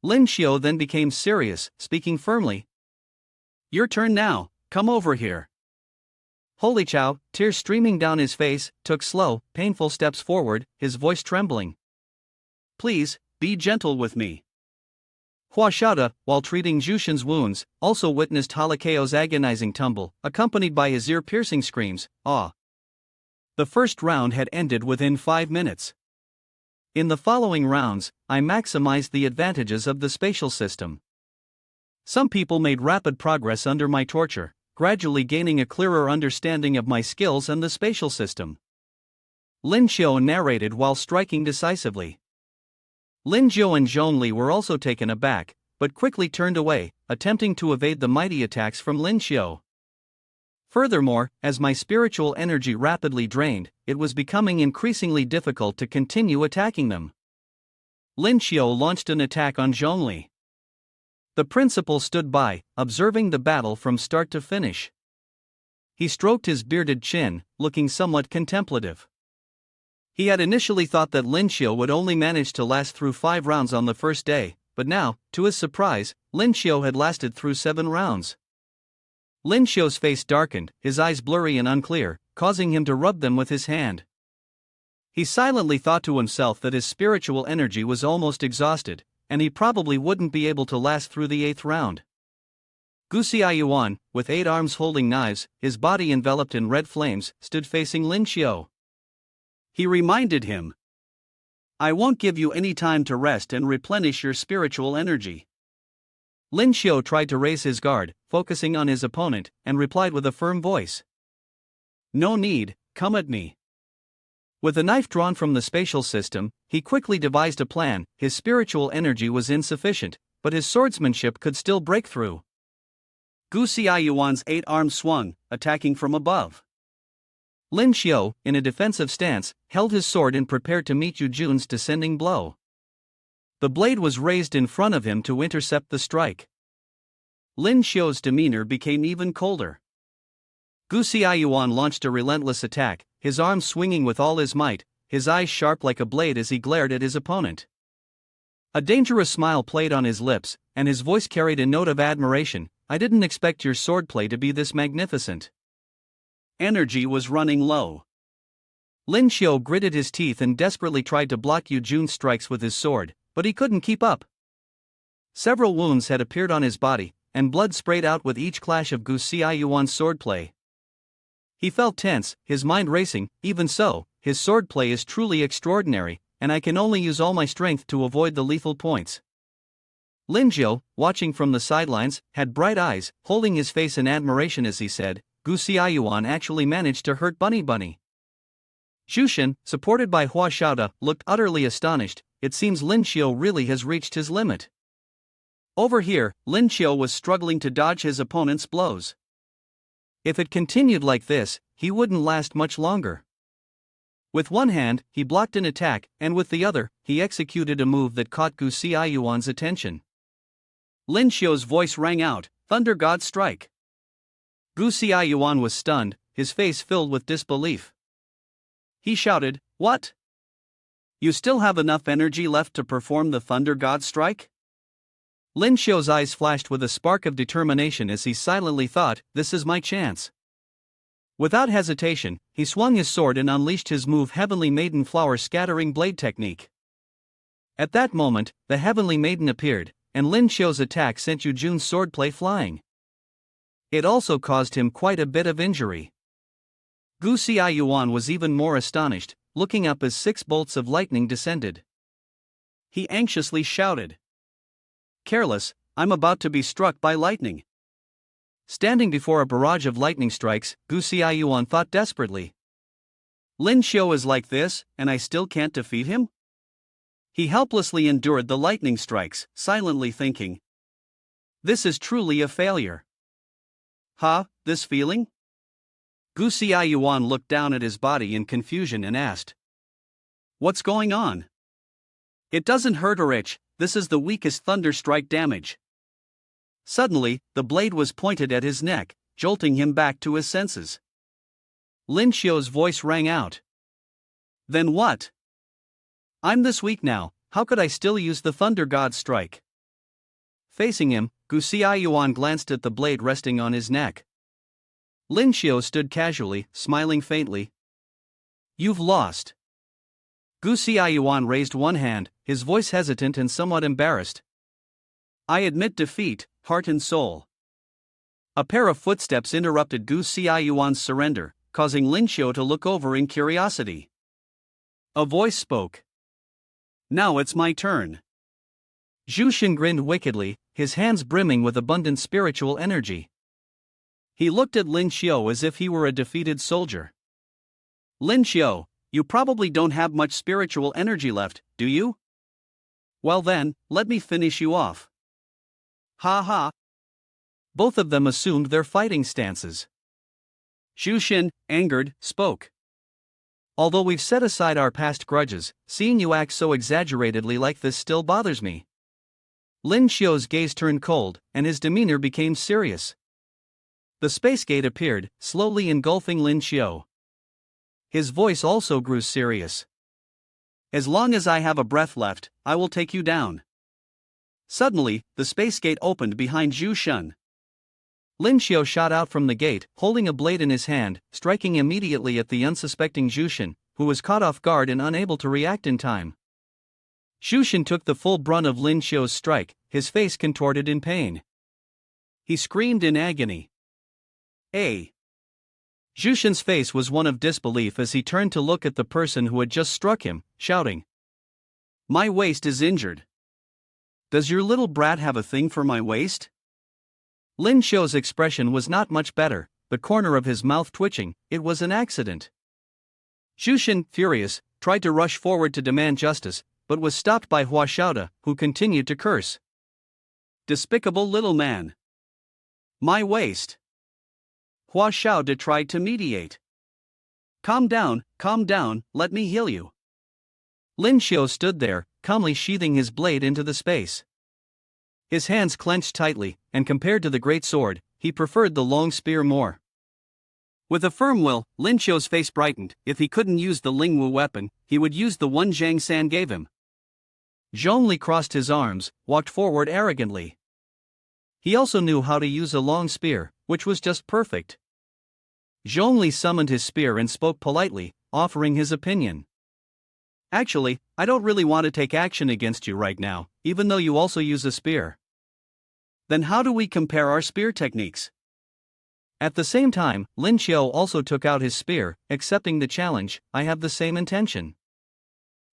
Lin Xiu then became serious, speaking firmly. "Your turn now, come over here." Holy Chow, tears streaming down his face, took slow, painful steps forward, his voice trembling. "Please, be gentle with me." Hua Xiaoda, while treating Jushin's wounds, also witnessed Halakao's agonizing tumble, accompanied by his ear-piercing screams, "Ah!" The first round had ended within 5 minutes. In the following rounds, I maximized the advantages of the spatial system. Some people made rapid progress under my torture, gradually gaining a clearer understanding of my skills and the spatial system. Lin Xiu narrated while striking decisively. Lin Xiu and Zhongli were also taken aback, but quickly turned away, attempting to evade the mighty attacks from Lin Xiu. Furthermore, as my spiritual energy rapidly drained, it was becoming increasingly difficult to continue attacking them. Lin Xiu launched an attack on Zhongli. The principal stood by, observing the battle from start to finish. He stroked his bearded chin, looking somewhat contemplative. He had initially thought that Lin Xiu would only manage to last through 5 rounds on the first day, but now, to his surprise, Lin Xiu had lasted through 7 rounds. Lin Xiu's face darkened, his eyes blurry and unclear, causing him to rub them with his hand. He silently thought to himself that his spiritual energy was almost exhausted, and he probably wouldn't be able to last through the 8th round. Gu Xiaoyuan, with 8 arms holding knives, his body enveloped in red flames, stood facing Lin Xiu. He reminded him, "I won't give you any time to rest and replenish your spiritual energy." Lin Xiu tried to raise his guard, focusing on his opponent, and replied with a firm voice, "No need, come at me." With a knife drawn from the spatial system, he quickly devised a plan. His spiritual energy was insufficient, but his swordsmanship could still break through. Gu Xiaoyuan's 8 arms swung, attacking from above. Lin Xiu, in a defensive stance, held his sword and prepared to meet Yu Jun's descending blow. The blade was raised in front of him to intercept the strike. Lin Xiu's demeanor became even colder. Gu Xiaoyuan launched a relentless attack, his arms swinging with all his might, his eyes sharp like a blade as he glared at his opponent. A dangerous smile played on his lips, and his voice carried a note of admiration. "I didn't expect your swordplay to be this magnificent." Energy was running low. Lin Xiu gritted his teeth and desperately tried to block Yu Jun's strikes with his sword, but he couldn't keep up. Several wounds had appeared on his body, and blood sprayed out with each clash of Gu Xiayuan's swordplay. He felt tense, his mind racing. Even so, his swordplay is truly extraordinary, and I can only use all my strength to avoid the lethal points. Lin Xiu, watching from the sidelines, had bright eyes, holding his face in admiration as he said, Gu Xiayuan actually managed to hurt Bunny Bunny. Jushin, supported by Hua Xiaoda, looked utterly astonished. It seems Lin Xiu really has reached his limit. Over here, Lin Xiu was struggling to dodge his opponent's blows. If it continued like this, he wouldn't last much longer. With one hand, he blocked an attack, and with the other, he executed a move that caught Gu Xiayuan's attention. Lin Xiu's voice rang out, Thunder God Strike. Gu Xiayuan was stunned, his face filled with disbelief. He shouted, What? You still have enough energy left to perform the Thunder God Strike? Lin Xiu's eyes flashed with a spark of determination as he silently thought, This is my chance. Without hesitation, he swung his sword and unleashed his move Heavenly Maiden Flower Scattering Blade Technique. At that moment, the Heavenly Maiden appeared, and Lin Xiu's attack sent Yu Jun's swordplay flying. It also caused him quite a bit of injury. Gu Xiayuan was even more astonished, looking up as 6 bolts of lightning descended. He anxiously shouted, Careless, I'm about to be struck by lightning. Standing before a barrage of lightning strikes, Gu Xiayuan thought desperately. Lin Xiu is like this, and I still can't defeat him? He helplessly endured the lightning strikes, silently thinking. This is truly a failure. This feeling? Gu Xiayuan looked down at his body in confusion and asked. What's going on? It doesn't hurt or itch, this is the weakest thunder strike damage. Suddenly, the blade was pointed at his neck, jolting him back to his senses. Lin Xiu's voice rang out. Then what? I'm this weak now, how could I still use the Thunder God Strike? Facing him, Gu Xiayuan glanced at the blade resting on his neck. Lin Xiu stood casually, smiling faintly. You've lost. Gu Xiayuan raised one hand, his voice hesitant and somewhat embarrassed. I admit defeat, heart and soul. A pair of footsteps interrupted Gu Xiayuan's surrender, causing Lin Xiu to look over in curiosity. A voice spoke. Now it's my turn. Jushin grinned wickedly, his hands brimming with abundant spiritual energy. He looked at Lin Xiu as if he were a defeated soldier. Lin Xiu, you probably don't have much spiritual energy left, do you? Well then, let me finish you off. Ha ha. Both of them assumed their fighting stances. Jushin, angered, spoke. Although we've set aside our past grudges, seeing you act so exaggeratedly like this still bothers me. Lin Xiu's gaze turned cold, and his demeanor became serious. The space gate appeared, slowly engulfing Lin Xiu. His voice also grew serious. As long as I have a breath left, I will take you down. Suddenly, the space gate opened behind Jushin. Lin Xiu shot out from the gate, holding a blade in his hand, striking immediately at the unsuspecting Jushin, who was caught off guard and unable to react in time. Jushin took the full brunt of Lin Xiu's strike, his face contorted in pain. He screamed in agony. Jushin's face was one of disbelief as he turned to look at the person who had just struck him, shouting. My waist is injured. Does your little brat have a thing for my waist? Lin Xiu's expression was not much better, the corner of his mouth twitching. It was an accident. Jushin, furious, tried to rush forward to demand justice, but was stopped by Hua Xiaoda, who continued to curse. Despicable little man. My waist. Hua Xiaoda tried to mediate. Calm down, let me heal you. Lin Xiu stood there, calmly sheathing his blade into the space. His hands clenched tightly, and compared to the great sword, he preferred the long spear more. With a firm will, Lin Xiu's face brightened. If he couldn't use the Lingwu weapon, he would use the one Zhang San gave him. Zhongli crossed his arms, walked forward arrogantly. He also knew how to use a long spear, which was just perfect. Zhongli summoned his spear and spoke politely, offering his opinion. Actually, I don't really want to take action against you right now, even though you also use a spear. Then how do we compare our spear techniques? At the same time, Lin Xiao also took out his spear, accepting the challenge. I have the same intention.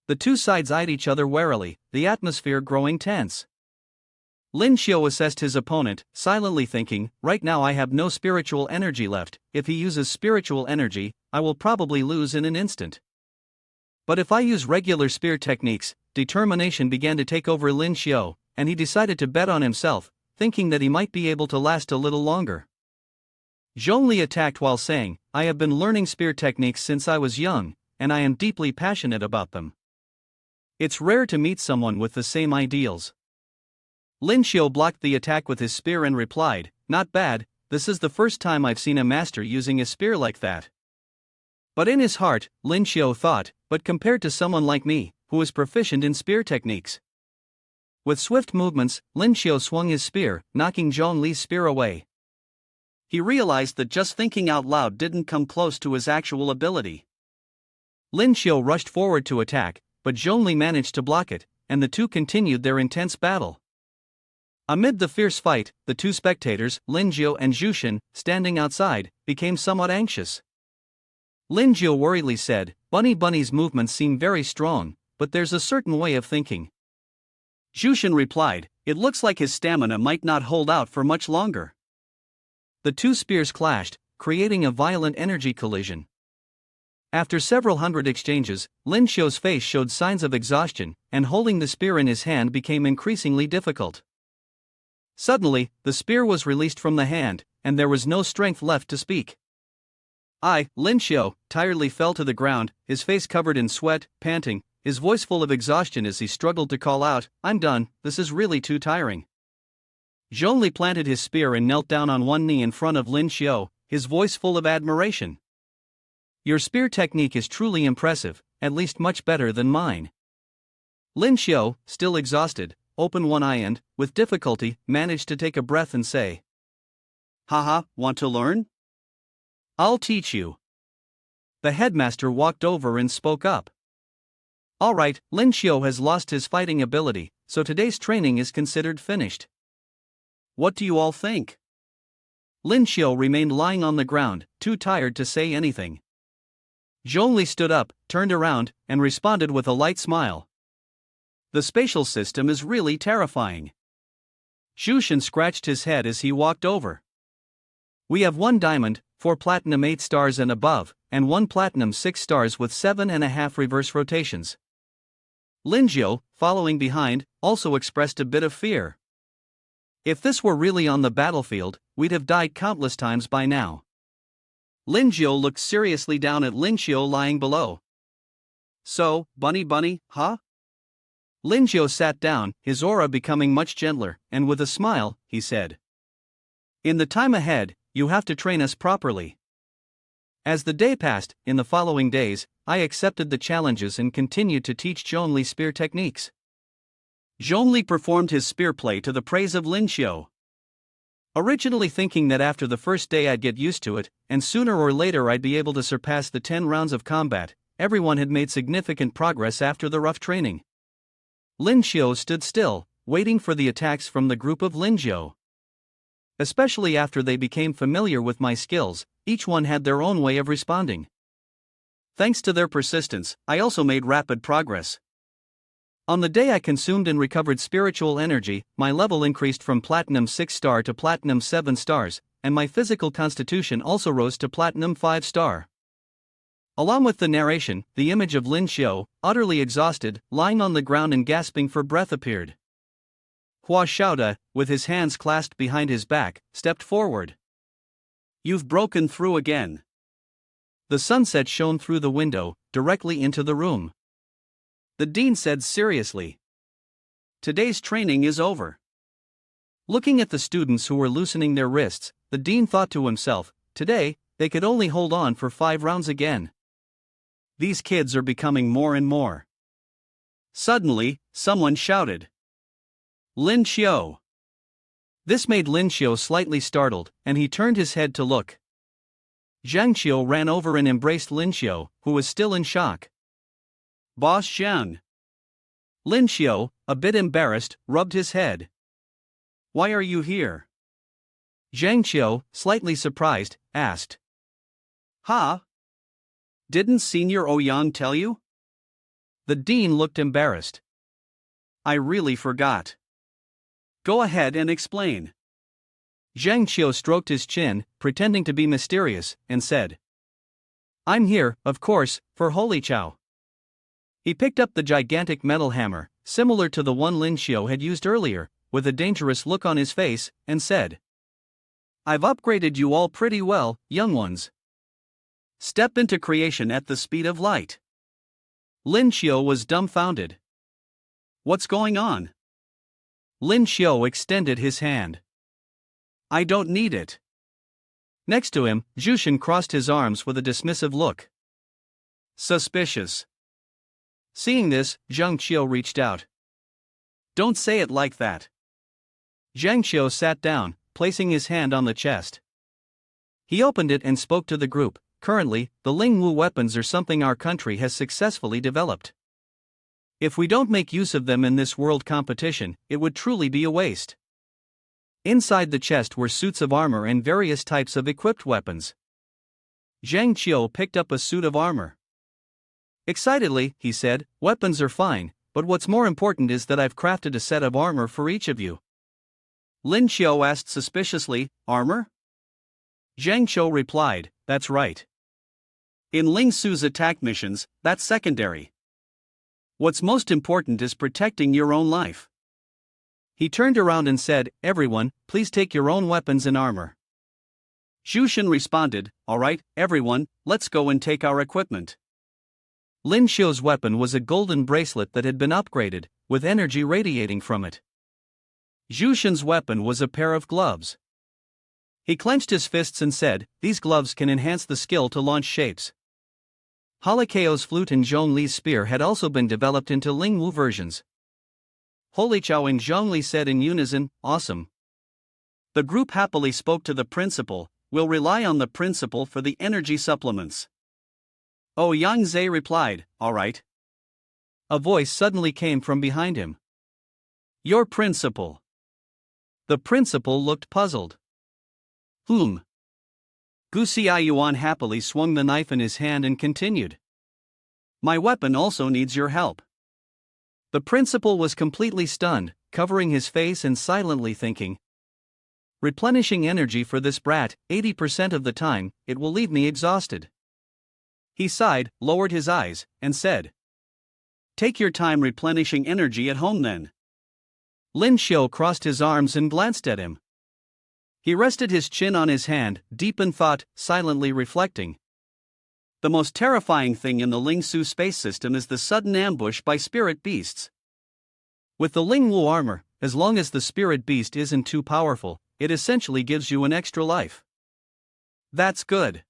The two sides eyed each other warily, the atmosphere growing tense. Lin Xiao assessed his opponent, silently thinking, right now I have no spiritual energy left. If he uses spiritual energy, I will probably lose in an instant. But if I use regular spear techniques, determination began to take over Lin Xiao, and he decided to bet on himself, thinking that he might be able to last a little longer. Zhongli attacked while saying, I have been learning spear techniques since I was young, and I am deeply passionate about them. It's rare to meet someone with the same ideals. Lin Xiao blocked the attack with his spear and replied, not bad, this is the first time I've seen a master using a spear like that. But in his heart, Lin Xiao thought, but compared to someone like me, who is proficient in spear techniques. With swift movements, Lin Xiao swung his spear, knocking Zhongli's spear away. He realized that just thinking out loud didn't come close to his actual ability. Lin Xiao rushed forward to attack, but Zhongli managed to block it, and the two continued their intense battle. Amid the fierce fight, the two spectators, Lin Xiao and Zhu Shen, standing outside, became somewhat anxious. Lin Xiao worriedly said, Bunny's movements seem very strong, but there's a certain way of thinking. Zhu Shen replied, it looks like his stamina might not hold out for much longer. The two spears clashed, creating a violent energy collision. After several hundred exchanges, Lin Xiao's face showed signs of exhaustion, and holding the spear in his hand became increasingly difficult. Suddenly, the spear was released from the hand, and there was no strength left to speak. Lin Xiao, tiredly fell to the ground, his face covered in sweat, panting, his voice full of exhaustion as he struggled to call out, I'm done, this is really too tiring. Zhongli planted his spear and knelt down on one knee in front of Lin Xiao, his voice full of admiration. Your spear technique is truly impressive, at least much better than mine. Lin Xiao, still exhausted, opened one eye and, with difficulty, managed to take a breath and say, Haha, want to learn? I'll teach you. The headmaster walked over and spoke up. Alright, Lin Xiao has lost his fighting ability, so today's training is considered finished. What do you all think? Lin Xiao remained lying on the ground, too tired to say anything. Zhongli stood up, turned around, and responded with a light smile. The spatial system is really terrifying. Zhu Shen scratched his head as he walked over. We have 1 diamond, 4 platinum 8 stars and above, and 1 platinum 6 stars with 7.5 reverse rotations. Lin Xiao, following behind, also expressed a bit of fear. If this were really on the battlefield, we'd have died countless times by now. Lin Xiao looked seriously down at Lin Xiao lying below. So, Bunny, huh? Lin Xiao sat down, his aura becoming much gentler, and with a smile, he said, in the time ahead, you have to train us properly. As the day passed, in the following days, I accepted the challenges and continued to teach Zhongli spear techniques. Zhongli performed his spear play to the praise of Lin Xiao. Originally thinking that after the first day I'd get used to it, and sooner or later I'd be able to surpass the 10 rounds of combat, everyone had made significant progress after the rough training. Lin Xiao stood still, waiting for the attacks from the group of Lin Xiao. Especially after they became familiar with my skills, each one had their own way of responding. Thanks to their persistence, I also made rapid progress. On the day I consumed and recovered spiritual energy, my level increased from platinum 6 star to platinum 7 stars, and my physical constitution also rose to platinum 5 star. Along with the narration, the image of Lin Xiao, utterly exhausted, lying on the ground and gasping for breath appeared. Hua Xiaoda, with his hands clasped behind his back, stepped forward. You've broken through again. The sunset shone through the window, directly into the room. The dean said seriously. Today's training is over. Looking at the students who were loosening their wrists, the dean thought to himself, today, they could only hold on for 5 rounds again. These kids are becoming more and more. Suddenly, someone shouted. Lin Xiao. This made Lin Xiao slightly startled, and he turned his head to look. Zhang Qiu ran over and embraced Lin Xiu, who was still in shock. Boss Zhang. Lin Xiu, a bit embarrassed, rubbed his head. Why are you here? Zhang Qiu, slightly surprised, asked. Huh? Didn't Senior Ouyang tell you? The dean looked embarrassed. I really forgot. Go ahead and explain. Zhang Qiu stroked his chin, pretending to be mysterious, and said. I'm here, of course, for Holy Chow. He picked up the gigantic metal hammer, similar to the one Lin Xiu had used earlier, with a dangerous look on his face, and said. I've upgraded you all pretty well, young ones. Step into creation at the speed of light. Lin Xiu was dumbfounded. What's going on? Lin Xiu extended his hand. I don't need it. Next to him, Jushin crossed his arms with a dismissive look. Suspicious. Seeing this, Zhang Qiu reached out. Don't say it like that. Zhang Qiu sat down, placing his hand on the chest. He opened it and spoke to the group. Currently, the Lingwu weapons are something our country has successfully developed. If we don't make use of them in this world competition, it would truly be a waste. Inside the chest were suits of armor and various types of equipped weapons. Zhang Qiu picked up a suit of armor. Excitedly, he said, weapons are fine, but what's more important is that I've crafted a set of armor for each of you. Lin Xiu asked suspiciously, armor? Zhang Qiu replied, that's right. In Ling Su's attack missions, that's secondary. What's most important is protecting your own life. He turned around and said, everyone, please take your own weapons and armor. Jushin responded, alright, everyone, let's go and take our equipment. Lin Xiu's weapon was a golden bracelet that had been upgraded, with energy radiating from it. Jushin's weapon was a pair of gloves. He clenched his fists and said, these gloves can enhance the skill to launch shapes. Halikeo's flute and Zhongli's spear had also been developed into Lingwu versions. Holy Chow and Zhongli said in unison, awesome. The group happily spoke to the principal, we'll rely on the principal for the energy supplements. Ouyang replied, alright. A voice suddenly came from behind him. Your principal. The principal looked puzzled. Gu Xiaoyuan happily swung the knife in his hand and continued. My weapon also needs your help. The principal was completely stunned, covering his face and silently thinking. Replenishing energy for this brat, 80% of the time, it will leave me exhausted. He sighed, lowered his eyes, and said. Take your time replenishing energy at home then. Lin Xiu crossed his arms and glanced at him. He rested his chin on his hand, deep in thought, silently reflecting. The most terrifying thing in the Ling Su space system is the sudden ambush by spirit beasts. With the Lingwu armor, as long as the spirit beast isn't too powerful, it essentially gives you an extra life. That's good.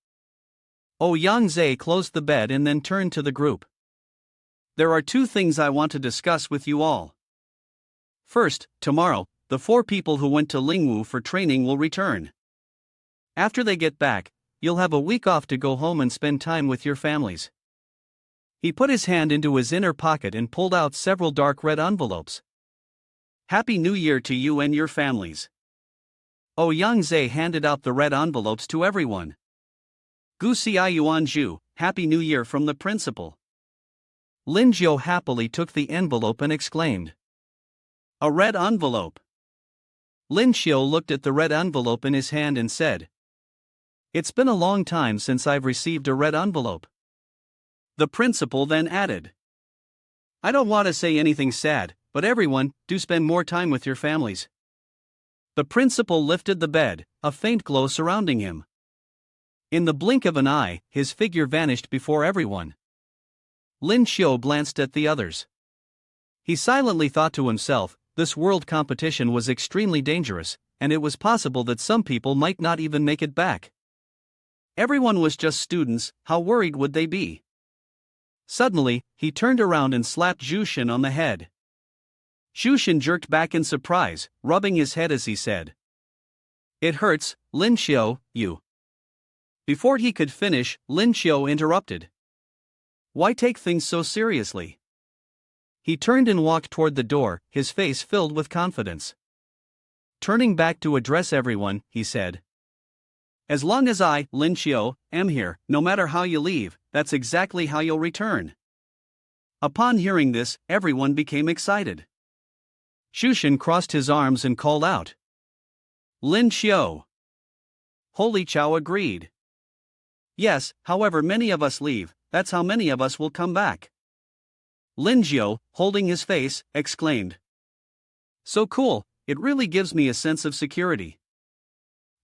Ouyang closed the bed and then turned to the group. There are two things I want to discuss with you all. First, tomorrow, the 4 people who went to Lingwu for training will return. After they get back, you'll have a week off to go home and spend time with your families. He put his hand into his inner pocket and pulled out several dark red envelopes. Happy New Year to you and your families. Ouyang handed out the red envelopes to everyone. Gu Xiaoyuan, Happy New Year from the principal. Lin Xiu happily took the envelope and exclaimed. A red envelope. Lin Xiu looked at the red envelope in his hand and said. It's been a long time since I've received a red envelope. The principal then added. I don't want to say anything sad, but everyone, do spend more time with your families. The principal lifted the bed, a faint glow surrounding him. In the blink of an eye, his figure vanished before everyone. Lin Xiu glanced at the others. He silently thought to himself, this world competition was extremely dangerous, and it was possible that some people might not even make it back. Everyone was just students, how worried would they be? Suddenly, he turned around and slapped Jushin on the head. Jushin jerked back in surprise, rubbing his head as he said. It hurts, Lin Xiu, you. Before he could finish, Lin Xiu interrupted. Why take things so seriously? He turned and walked toward the door, his face filled with confidence. Turning back to address everyone, he said, as long as I, Lin Xiu, am here, no matter how you leave, that's exactly how you'll return. Upon hearing this, everyone became excited. Shushan crossed his arms and called out, Lin Xiu. Holy Chow agreed. Yes, however many of us leave, that's how many of us will come back. Lin Xiu, holding his face, exclaimed. So cool, it really gives me a sense of security.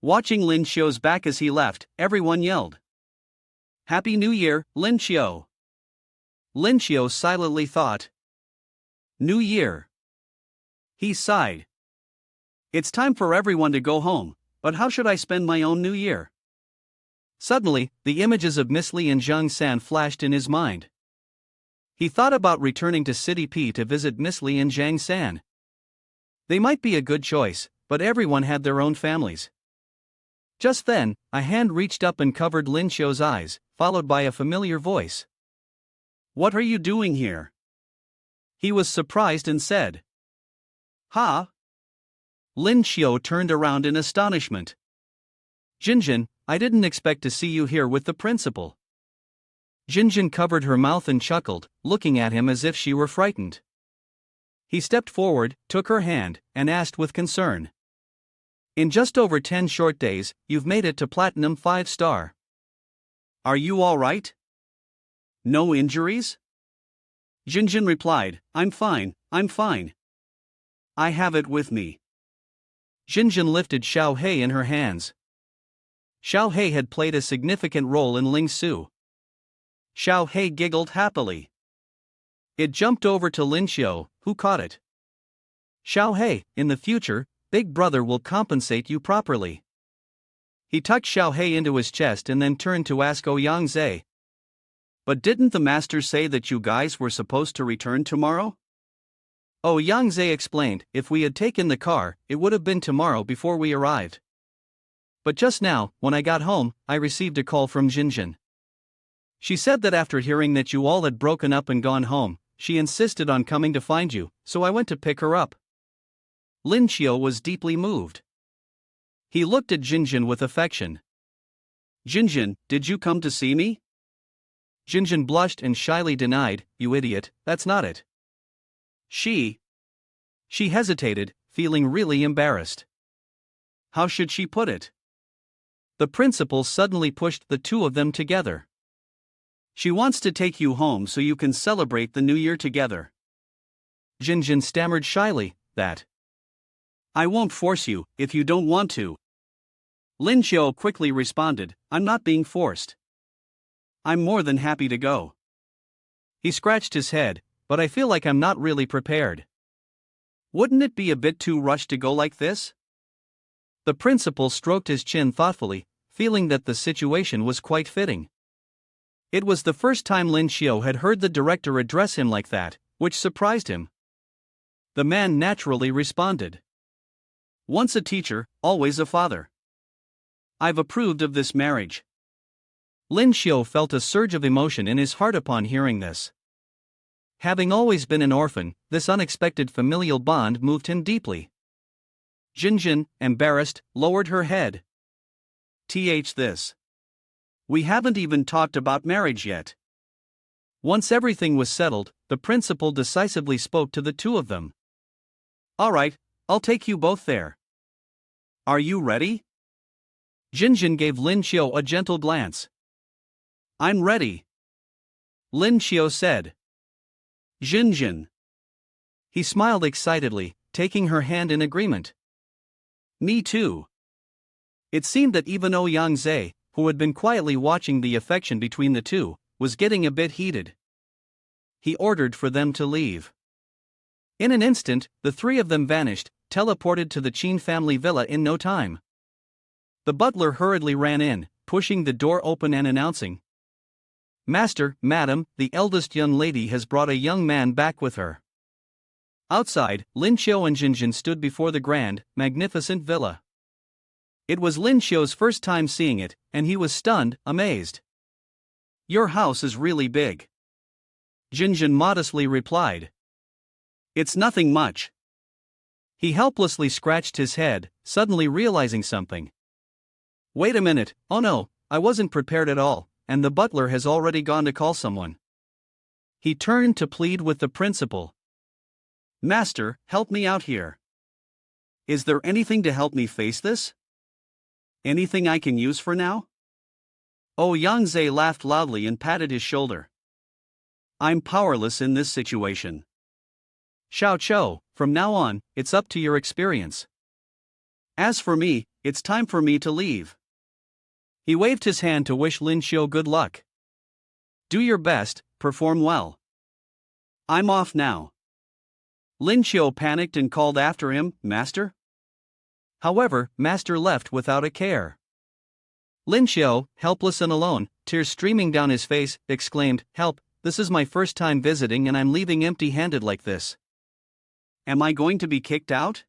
Watching Lin Xiu's back as he left, everyone yelled. Happy New Year, Lin Xiu. Lin Xiu silently thought. New Year. He sighed. It's time for everyone to go home, but how should I spend my own New Year? Suddenly, the images of Miss Li and Zhang San flashed in his mind. He thought about returning to City P to visit Miss Li and Zhang San. They might be a good choice, but everyone had their own families. Just then, a hand reached up and covered Lin Xiu's eyes, followed by a familiar voice. What are you doing here? He was surprised and said. Ha? Lin Xiu turned around in astonishment. Jinjin, I didn't expect to see you here with the principal. Jinjin covered her mouth and chuckled, looking at him as if she were frightened. He stepped forward, took her hand, and asked with concern. In just over 10 short days, you've made it to Platinum 5-star. Are you all right? No injuries? Jinjin replied, I'm fine. I have it with me. Jinjin lifted Xiao Hei in her hands. Xiao Hei had played a significant role in Ling Su. Xiao Hei giggled happily. It jumped over to Lin Xiu, who caught it. Xiao Hei, in the future, Big Brother will compensate you properly. He tucked Xiao Hei into his chest and then turned to ask Ouyang Zhe. But didn't the master say that you guys were supposed to return tomorrow? Ouyang Zhe explained, if we had taken the car, it would have been tomorrow before we arrived. But just now, when I got home, I received a call from Jinjin. She said that after hearing that you all had broken up and gone home, she insisted on coming to find you, so I went to pick her up. Lin Xiu was deeply moved. He looked at Jinjin with affection. Jinjin, did you come to see me? Jinjin blushed and shyly denied, you idiot, that's not it. She hesitated, feeling really embarrassed. How should she put it? The principal suddenly pushed the two of them together. She wants to take you home so you can celebrate the new year together. Jinjin stammered shyly, that. I won't force you, if you don't want to. Lin Xiu quickly responded, I'm not being forced. I'm more than happy to go. He scratched his head, but I feel like I'm not really prepared. Wouldn't it be a bit too rushed to go like this? The principal stroked his chin thoughtfully, feeling that the situation was quite fitting. It was the first time Lin Xiu had heard the director address him like that, which surprised him. The man naturally responded. Once a teacher, always a father. I've approved of this marriage. Lin Xiu felt a surge of emotion in his heart upon hearing this. Having always been an orphan, this unexpected familial bond moved him deeply. Jinjin, embarrassed, lowered her head. This. We haven't even talked about marriage yet. Once everything was settled, the principal decisively spoke to the two of them. All right, I'll take you both there. Are you ready? Jinjin gave Lin Xiu a gentle glance. I'm ready. Lin Xiu said. Jinjin. He smiled excitedly, taking her hand in agreement. Me too. It seemed that even Ouyang Zhe, who had been quietly watching the affection between the two, was getting a bit heated. He ordered for them to leave. In an instant, the three of them vanished, teleported to the Qin family villa in no time. The butler hurriedly ran in, pushing the door open and announcing, Master, Madam, the eldest young lady has brought a young man back with her. Outside, Lin Xiu and Jinjin stood before the grand, magnificent villa. It was Lin Xiu's first time seeing it, and he was stunned, amazed. "Your house is really big," Jinjin modestly replied. "It's nothing much." He helplessly scratched his head, suddenly realizing something. "Wait a minute, oh no, I wasn't prepared at all, and the butler has already gone to call someone." He turned to plead with the principal. "Master, help me out here. Is there anything to help me face this? Anything I can use for now?" Oh, Yangzhe laughed loudly and patted his shoulder. "I'm powerless in this situation. Xiao Chou, from now on, it's up to your experience. As for me, it's time for me to leave." He waved his hand to wish Lin Xiu good luck. "Do your best, perform well. I'm off now." Lin Xiu panicked and called after him, "Master?" However, Master left without a care. Lin Xiu, helpless and alone, tears streaming down his face, exclaimed, "Help, this is my first time visiting and I'm leaving empty-handed like this. Am I going to be kicked out?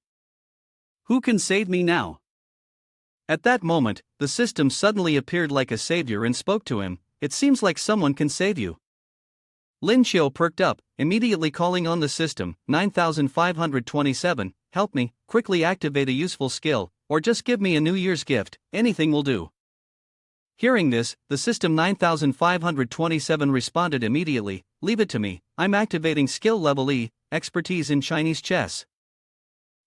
Who can save me now?" At that moment, the system suddenly appeared like a savior and spoke to him. "It seems like someone can save you." Lin Xiu perked up, immediately calling on the system. 9527, "Help me, quickly activate a useful skill, or just give me a New Year's gift, anything will do." Hearing this, the system 9527 responded immediately, "Leave it to me, I'm activating skill level E, expertise in Chinese chess."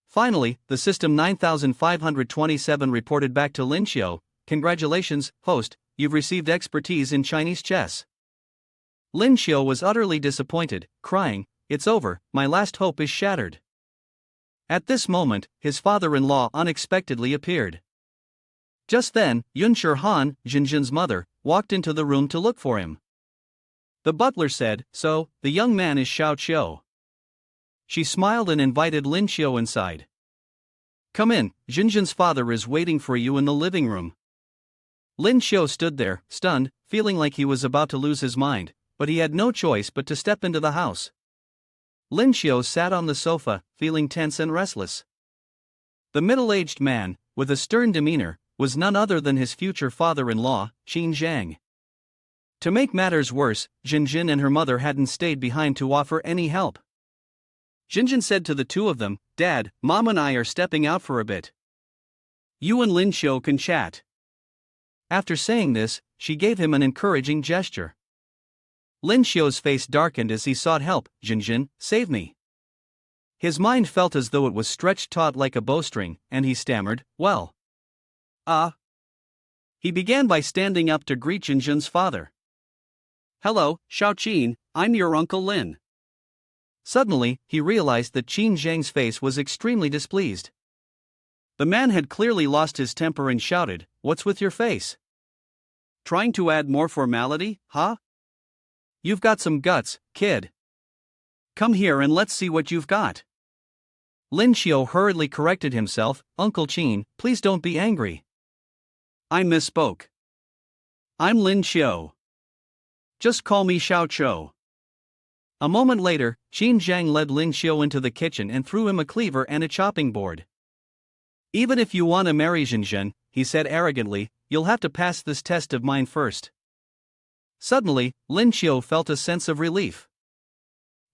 Finally, the system 9527 reported back to Lin Xiu, "Congratulations, host, you've received expertise in Chinese chess." Lin Xiu was utterly disappointed, crying, "It's over, my last hope is shattered." At this moment, his father-in-law unexpectedly appeared. Just then, Yunshi Han, Jinjin's mother, walked into the room to look for him. The butler said, "So, the young man is Xiao Qiu." She smiled and invited Lin Xiu inside. "Come in, Jinjin's father is waiting for you in the living room." Lin Xiu stood there, stunned, feeling like he was about to lose his mind, but he had no choice but to step into the house. Lin Xiu sat on the sofa, feeling tense and restless. The middle-aged man, with a stern demeanor, was none other than his future father-in-law, Qin Zhang. To make matters worse, Jinjin and her mother hadn't stayed behind to offer any help. Jinjin said to the two of them, "Dad, Mom and I are stepping out for a bit. You and Lin Xiu can chat." After saying this, she gave him an encouraging gesture. Lin Xiu's face darkened as he sought help. "Jinjin, save me." His mind felt as though it was stretched taut like a bowstring, and he stammered, "Well. He began by standing up to greet Jinjin's father. "Hello, Xiao Qin, I'm your Uncle Lin." Suddenly, he realized that Qin Zhang's face was extremely displeased. The man had clearly lost his temper and shouted, "What's with your face? Trying to add more formality, huh? You've got some guts, kid. Come here and let's see what you've got." Lin Xiu hurriedly corrected himself, "Uncle Qin, please don't be angry. I misspoke. I'm Lin Xiu. Just call me Xiao Chou." A moment later, Qin Zhang led Lin Xiu into the kitchen and threw him a cleaver and a chopping board. "Even if you want to marry Jinjin," he said arrogantly, "you'll have to pass this test of mine first." Suddenly, Lin Xiu felt a sense of relief.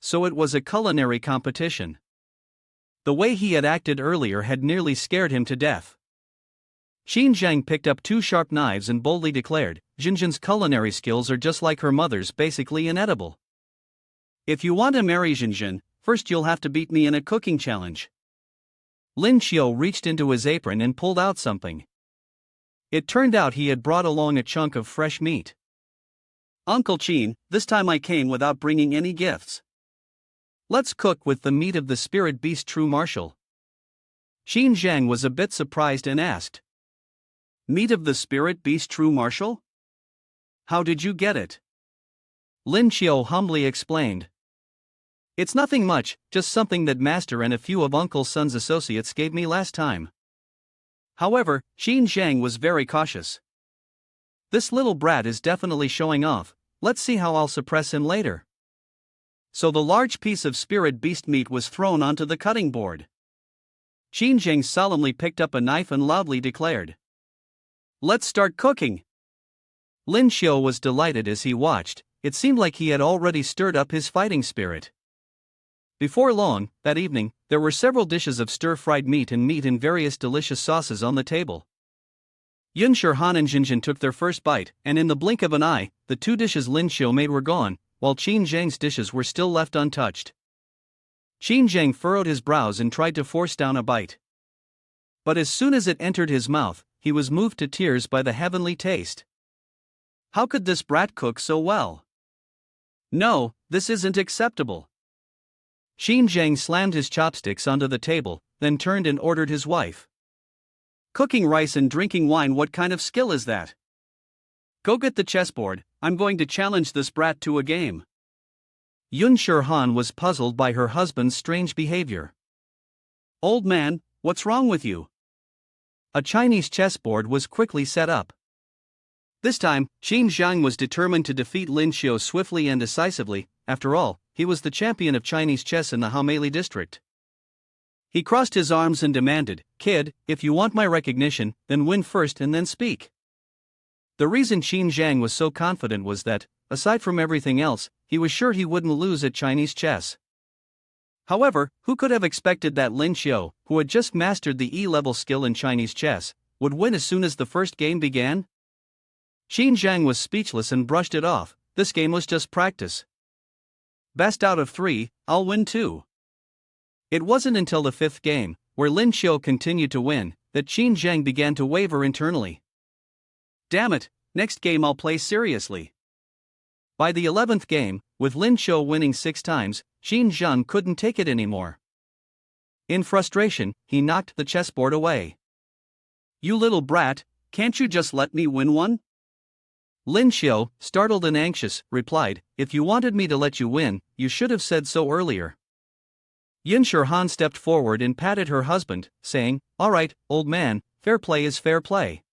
So it was a culinary competition. The way he had acted earlier had nearly scared him to death. Qin Zhang picked up two sharp knives and boldly declared, "Jinjin's culinary skills are just like her mother's, basically inedible. If you want to marry Jinjin, first you'll have to beat me in a cooking challenge." Lin Xiu reached into his apron and pulled out something. It turned out he had brought along a chunk of fresh meat. "Uncle Qin, this time I came without bringing any gifts. Let's cook with the meat of the spirit beast true martial." Qin Zhang was a bit surprised and asked, "Meat of the spirit beast true martial? How did you get it?" Lin Xiu humbly explained, "It's nothing much, just something that Master and a few of Uncle Sun's associates gave me last time." However, Qin Zhang was very cautious. "This little brat is definitely showing off, let's see how I'll suppress him later." So the large piece of spirit beast meat was thrown onto the cutting board. Qin Zhang solemnly picked up a knife and loudly declared, Let's start cooking. Lin Xiu was delighted as he watched. It seemed like he had already stirred up his fighting spirit. Before long, that evening, there were several dishes of stir-fried meat and meat in various delicious sauces on the table. Yun Shirhan and Jinjin took their first bite, and in the blink of an eye, the two dishes Lin Xiu made were gone, while Qin Zhang's dishes were still left untouched. Qin Zhang furrowed his brows and tried to force down a bite. But as soon as it entered his mouth, he was moved to tears by the heavenly taste. How could this brat cook so well? No, this isn't acceptable. Qin Zhang slammed his chopsticks onto the table, then turned and ordered his wife. Cooking rice and drinking wine, what kind of skill is that? Go get the chessboard, I'm going to challenge this brat to a game. Yun Shirhan was puzzled by her husband's strange behavior. Old man, what's wrong with you? A Chinese chessboard was quickly set up. This time, Qin Zhang was determined to defeat Lin Xiu swiftly and decisively. After all, he was the champion of Chinese chess in the Haomei district. He crossed his arms and demanded, "Kid, if you want my recognition, then win first and then speak." The reason Qin Zhang was so confident was that, aside from everything else, he was sure he wouldn't lose at Chinese chess. However, who could have expected that Lin Xiu, who had just mastered the E-level skill in Chinese chess, would win as soon as the first game began? Qin Zhang was speechless and brushed it off. This game was just practice. Best out of 3, I'll win too. It wasn't until the 5th game, where Lin Xiu continued to win, that Qin Zhang began to waver internally. Damn it, next game I'll play seriously. By the 11th game, with Lin Xiu winning 6 times, Qin Zhang couldn't take it anymore. In frustration, he knocked the chessboard away. You little brat, can't you just let me win one? Lin Xiu, startled and anxious, replied, "If you wanted me to let you win, you should have said so earlier." Yun Shirhan stepped forward and patted her husband, saying, "All right, old man, fair play is fair play."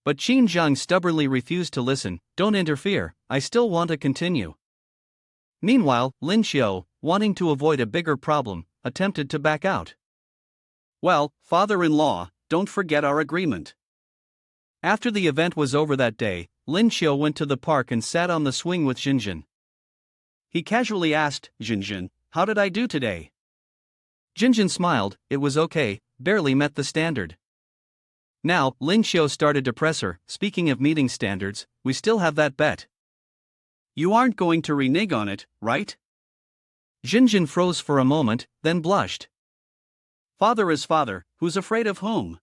But Qin Zhang stubbornly refused to listen. "Don't interfere, I still want to continue." Meanwhile, Lin Xiu, wanting to avoid a bigger problem, attempted to back out. "Well, father-in-law, don't forget our agreement." After the event was over that day, Lin Xiu went to the park and sat on the swing with Jinjin. He casually asked, "Jinjin, how did I do today?" Jinjin smiled. "It was okay, barely met the standard." Now, Lin Xiu started to press her. "Speaking of meeting standards, we still have that bet. You aren't going to renege on it, right?" Jinjin froze for a moment, then blushed. Father is father, who's afraid of whom?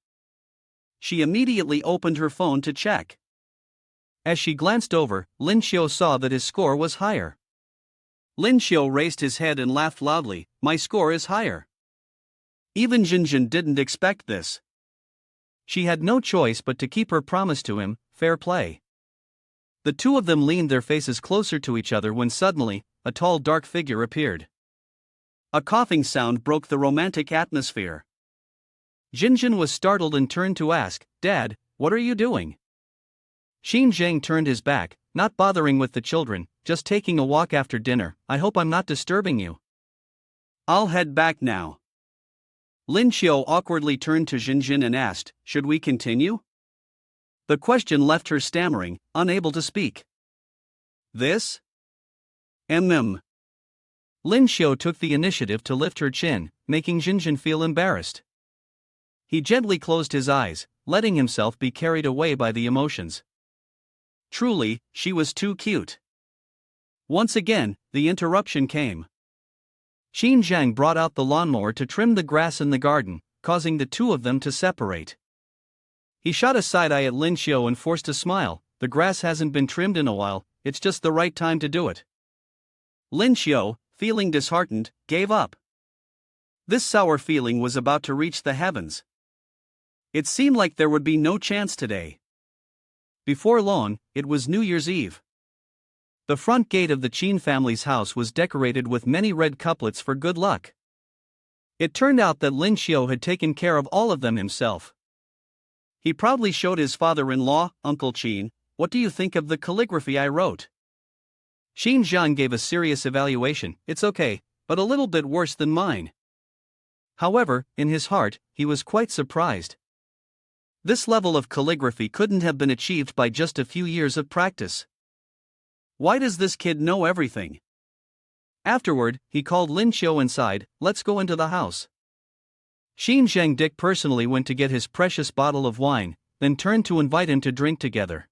She immediately opened her phone to check. As she glanced over, Lin Xiu saw that his score was higher. Lin Xiu raised his head and laughed loudly. "My score is higher." Even Jinjin didn't expect this. She had no choice but to keep her promise to him, fair play. The two of them leaned their faces closer to each other when suddenly, a tall dark figure appeared. A coughing sound broke the romantic atmosphere. Jinjin was startled and turned to ask, "Dad, what are you doing?" Qin Zhang turned his back, not bothering with the children, "Just taking a walk after dinner, I hope I'm not disturbing you." "I'll head back now." Lin Xiu awkwardly turned to Jinjin and asked, "Should we continue?" The question left her stammering, unable to speak. "This? Mm. Lin Xiu took the initiative to lift her chin, making Jinjin feel embarrassed. He gently closed his eyes, letting himself be carried away by the emotions. Truly, she was too cute. Once again, the interruption came. Qin Zhang brought out the lawnmower to trim the grass in the garden, causing the two of them to separate. He shot a side eye at Lin Xiu and forced a smile. "The grass hasn't been trimmed in a while, it's just the right time to do it." Lin Xiu, feeling disheartened, gave up. This sour feeling was about to reach the heavens. It seemed like there would be no chance today. Before long, it was New Year's Eve. The front gate of the Qin family's house was decorated with many red couplets for good luck. It turned out that Lin Xiu had taken care of all of them himself. He proudly showed his father-in-law, "Uncle Qin, what do you think of the calligraphy I wrote?" Qin Zhang gave a serious evaluation. "It's okay, but a little bit worse than mine." However, in his heart, he was quite surprised. This level of calligraphy couldn't have been achieved by just a few years of practice. Why does this kid know everything? Afterward, he called Lin Xiu inside. Let's go into the house. Xin Zhang Dick personally went to get his precious bottle of wine, then turned to invite him to drink together.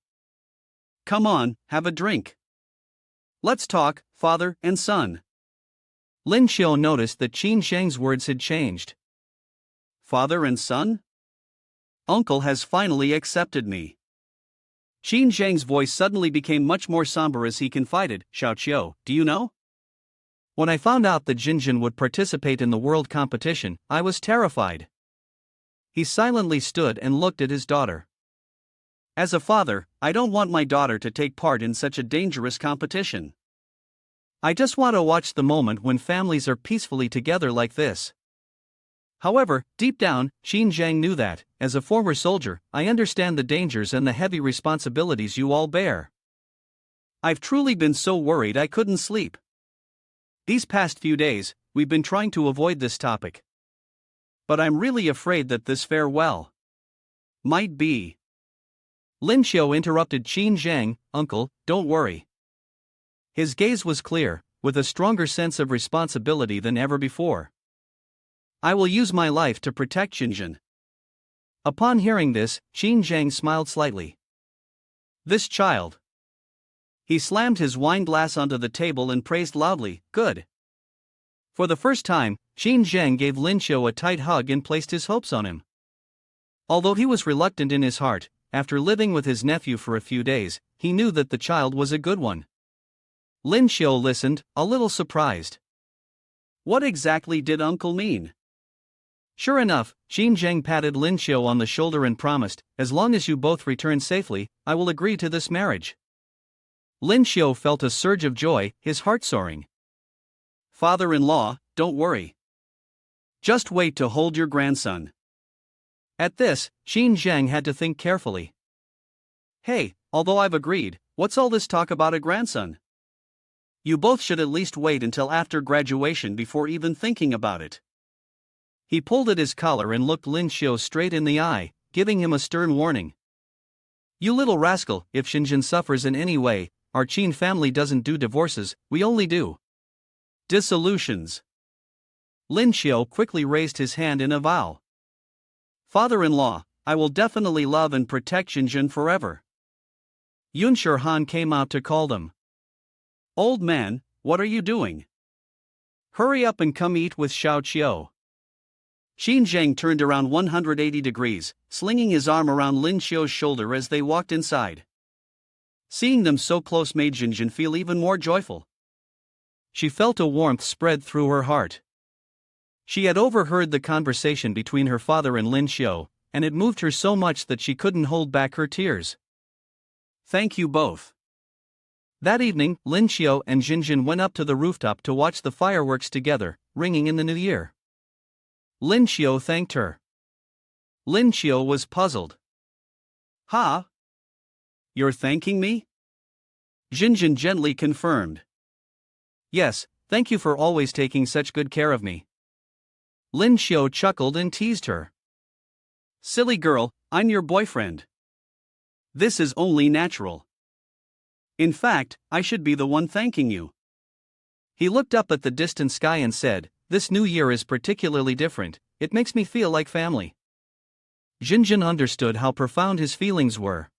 Come on, have a drink. Let's talk, father and son. Lin Xiu noticed that Xin Zhang's words had changed. Father and son? Uncle has finally accepted me. Xin Zhang's voice suddenly became much more somber as he confided, Xiao, do you know? When I found out that Jinjin would participate in the world competition, I was terrified. He silently stood and looked at his daughter. As a father, I don't want my daughter to take part in such a dangerous competition. I just want to watch the moment when families are peacefully together like this. However, deep down, Xin Zhang knew that, as a former soldier, I understand the dangers and the heavy responsibilities you all bear. I've truly been so worried I couldn't sleep. These past few days, we've been trying to avoid this topic. But I'm really afraid that this farewell might be. Lin Xiu interrupted Xin Zhang. Uncle, don't worry. His gaze was clear, with a stronger sense of responsibility than ever before. I will use my life to protect Jinjin. Upon hearing this, Xin Zhang smiled slightly. This child. He slammed his wine glass onto the table and praised loudly, good. For the first time, Xin Zhang gave Lin Xiu a tight hug and placed his hopes on him. Although he was reluctant in his heart, after living with his nephew for a few days, he knew that the child was a good one. Lin Xiu listened, a little surprised. What exactly did uncle mean? Sure enough, Xin Zhang patted Lin Xiu on the shoulder and promised, as long as you both return safely, I will agree to this marriage. Lin Xiu felt a surge of joy, his heart soaring. Father-in-law, don't worry. Just wait to hold your grandson. At this, Xin Zhang had to think carefully. Hey, although I've agreed, what's all this talk about a grandson? You both should at least wait until after graduation before even thinking about it. He pulled at his collar and looked Lin Xiu straight in the eye, giving him a stern warning. You little rascal, if Xinjin suffers in any way, our Qin family doesn't do divorces, we only do dissolutions. Lin Xiu quickly raised his hand in a vow. Father-in-law, I will definitely love and protect Xinjin forever. Yun Han came out to call them. Old man, what are you doing? Hurry up and come eat with Xiao Qiu. Xin Zhang turned around 180 degrees, slinging his arm around Lin Xiu's shoulder as they walked inside. Seeing them so close made Jinjin feel even more joyful. She felt a warmth spread through her heart. She had overheard the conversation between her father and Lin Xiu, and it moved her so much that she couldn't hold back her tears. Thank you both. That evening, Lin Xiu and Jinjin went up to the rooftop to watch the fireworks together, ringing in the new year. Lin Xiu thanked her. Lin Xiu was puzzled. Ha? You're thanking me? Jinjin gently confirmed. Yes, thank you for always taking such good care of me. Lin Xiu chuckled and teased her. Silly girl, I'm your boyfriend. This is only natural. In fact, I should be the one thanking you. He looked up at the distant sky and said, this new year is particularly different, it makes me feel like family. Jinjin understood how profound his feelings were.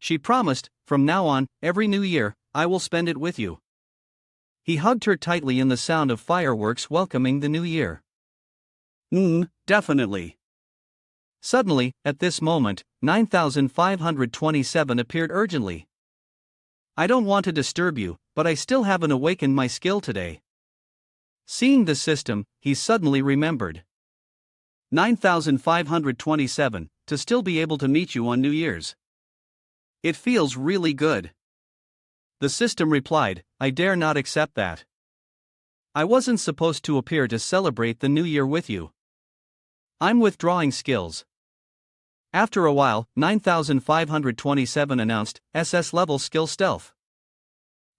She promised, from now on, every new year, I will spend it with you. He hugged her tightly in the sound of fireworks welcoming the new year. Definitely. Suddenly, at this moment, 9527 appeared urgently. I don't want to disturb you, but I still haven't awakened my skill today. Seeing the system, he suddenly remembered. 9527, to still be able to meet you on New Year's. It feels really good. The system replied, I dare not accept that. I wasn't supposed to appear to celebrate the new year with you. I'm withdrawing skills. After a while, 9527 announced, SS level skill stealth.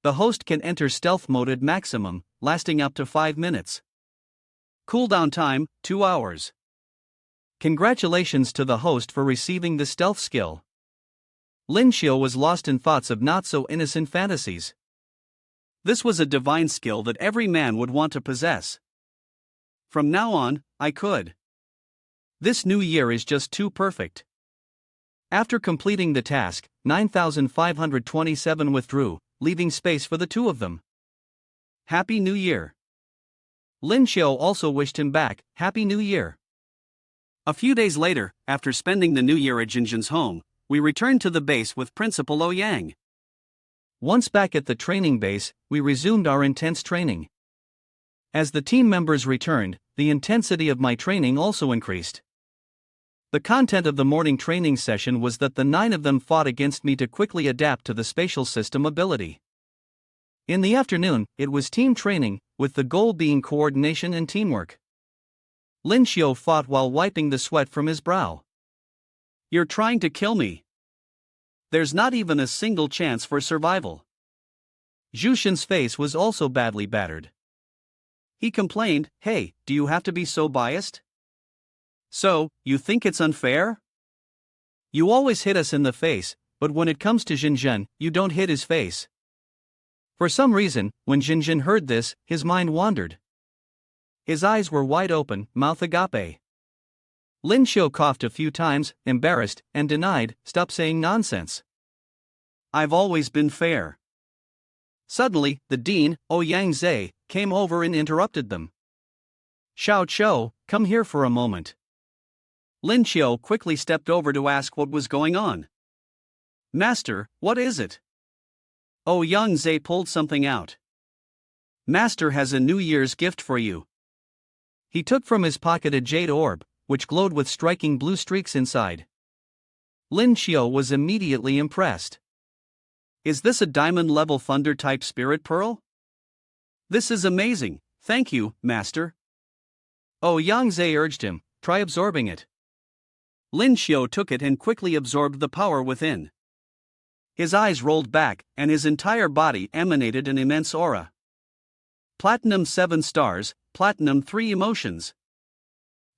The host can enter stealth mode at maximum, lasting up to 5 minutes. Cooldown time, 2 hours. Congratulations to the host for receiving the stealth skill. Lin Xiu was lost in thoughts of not-so-innocent fantasies. This was a divine skill that every man would want to possess. From now on, I could. This new year is just too perfect. After completing the task, 9,527 withdrew, leaving space for the two of them. Happy New Year. Lin Xiu also wished him back, Happy New Year. A few days later, after spending the new year at Jinjin's home, we returned to the base with Principal Ouyang. Once back at the training base, we resumed our intense training. As the team members returned, the intensity of my training also increased. The content of the morning training session was that the 9 of them fought against me to quickly adapt to the spatial system ability. In the afternoon, it was team training, with the goal being coordination and teamwork. Lin Xiu fought while wiping the sweat from his brow. You're trying to kill me. There's not even a single chance for survival. Zhu Xin's face was also badly battered. He complained, Hey, do you have to be so biased? So, you think it's unfair? You always hit us in the face, but when it comes to Jinjin, you don't hit his face. For some reason, when Jinjin heard this, his mind wandered. His eyes were wide open, mouth agape. Lin Xiu coughed a few times, embarrassed, and denied, Stop saying nonsense. I've always been fair. Suddenly, the dean, Ouyang Zhe, came over and interrupted them. Xiao Qiu, come here for a moment. Lin Xiu quickly stepped over to ask what was going on. Master, what is it? Ouyang Zhe pulled something out. Master has a New Year's gift for you. He took from his pocket a jade orb, which glowed with striking blue streaks inside. Lin Xiu was immediately impressed. Is this a diamond-level thunder-type spirit pearl? This is amazing, thank you, Master. Ouyang Zhe urged him, try absorbing it. Lin Xiu took it and quickly absorbed the power within. His eyes rolled back, and his entire body emanated an immense aura. Platinum 7 stars, Platinum 3 emotions.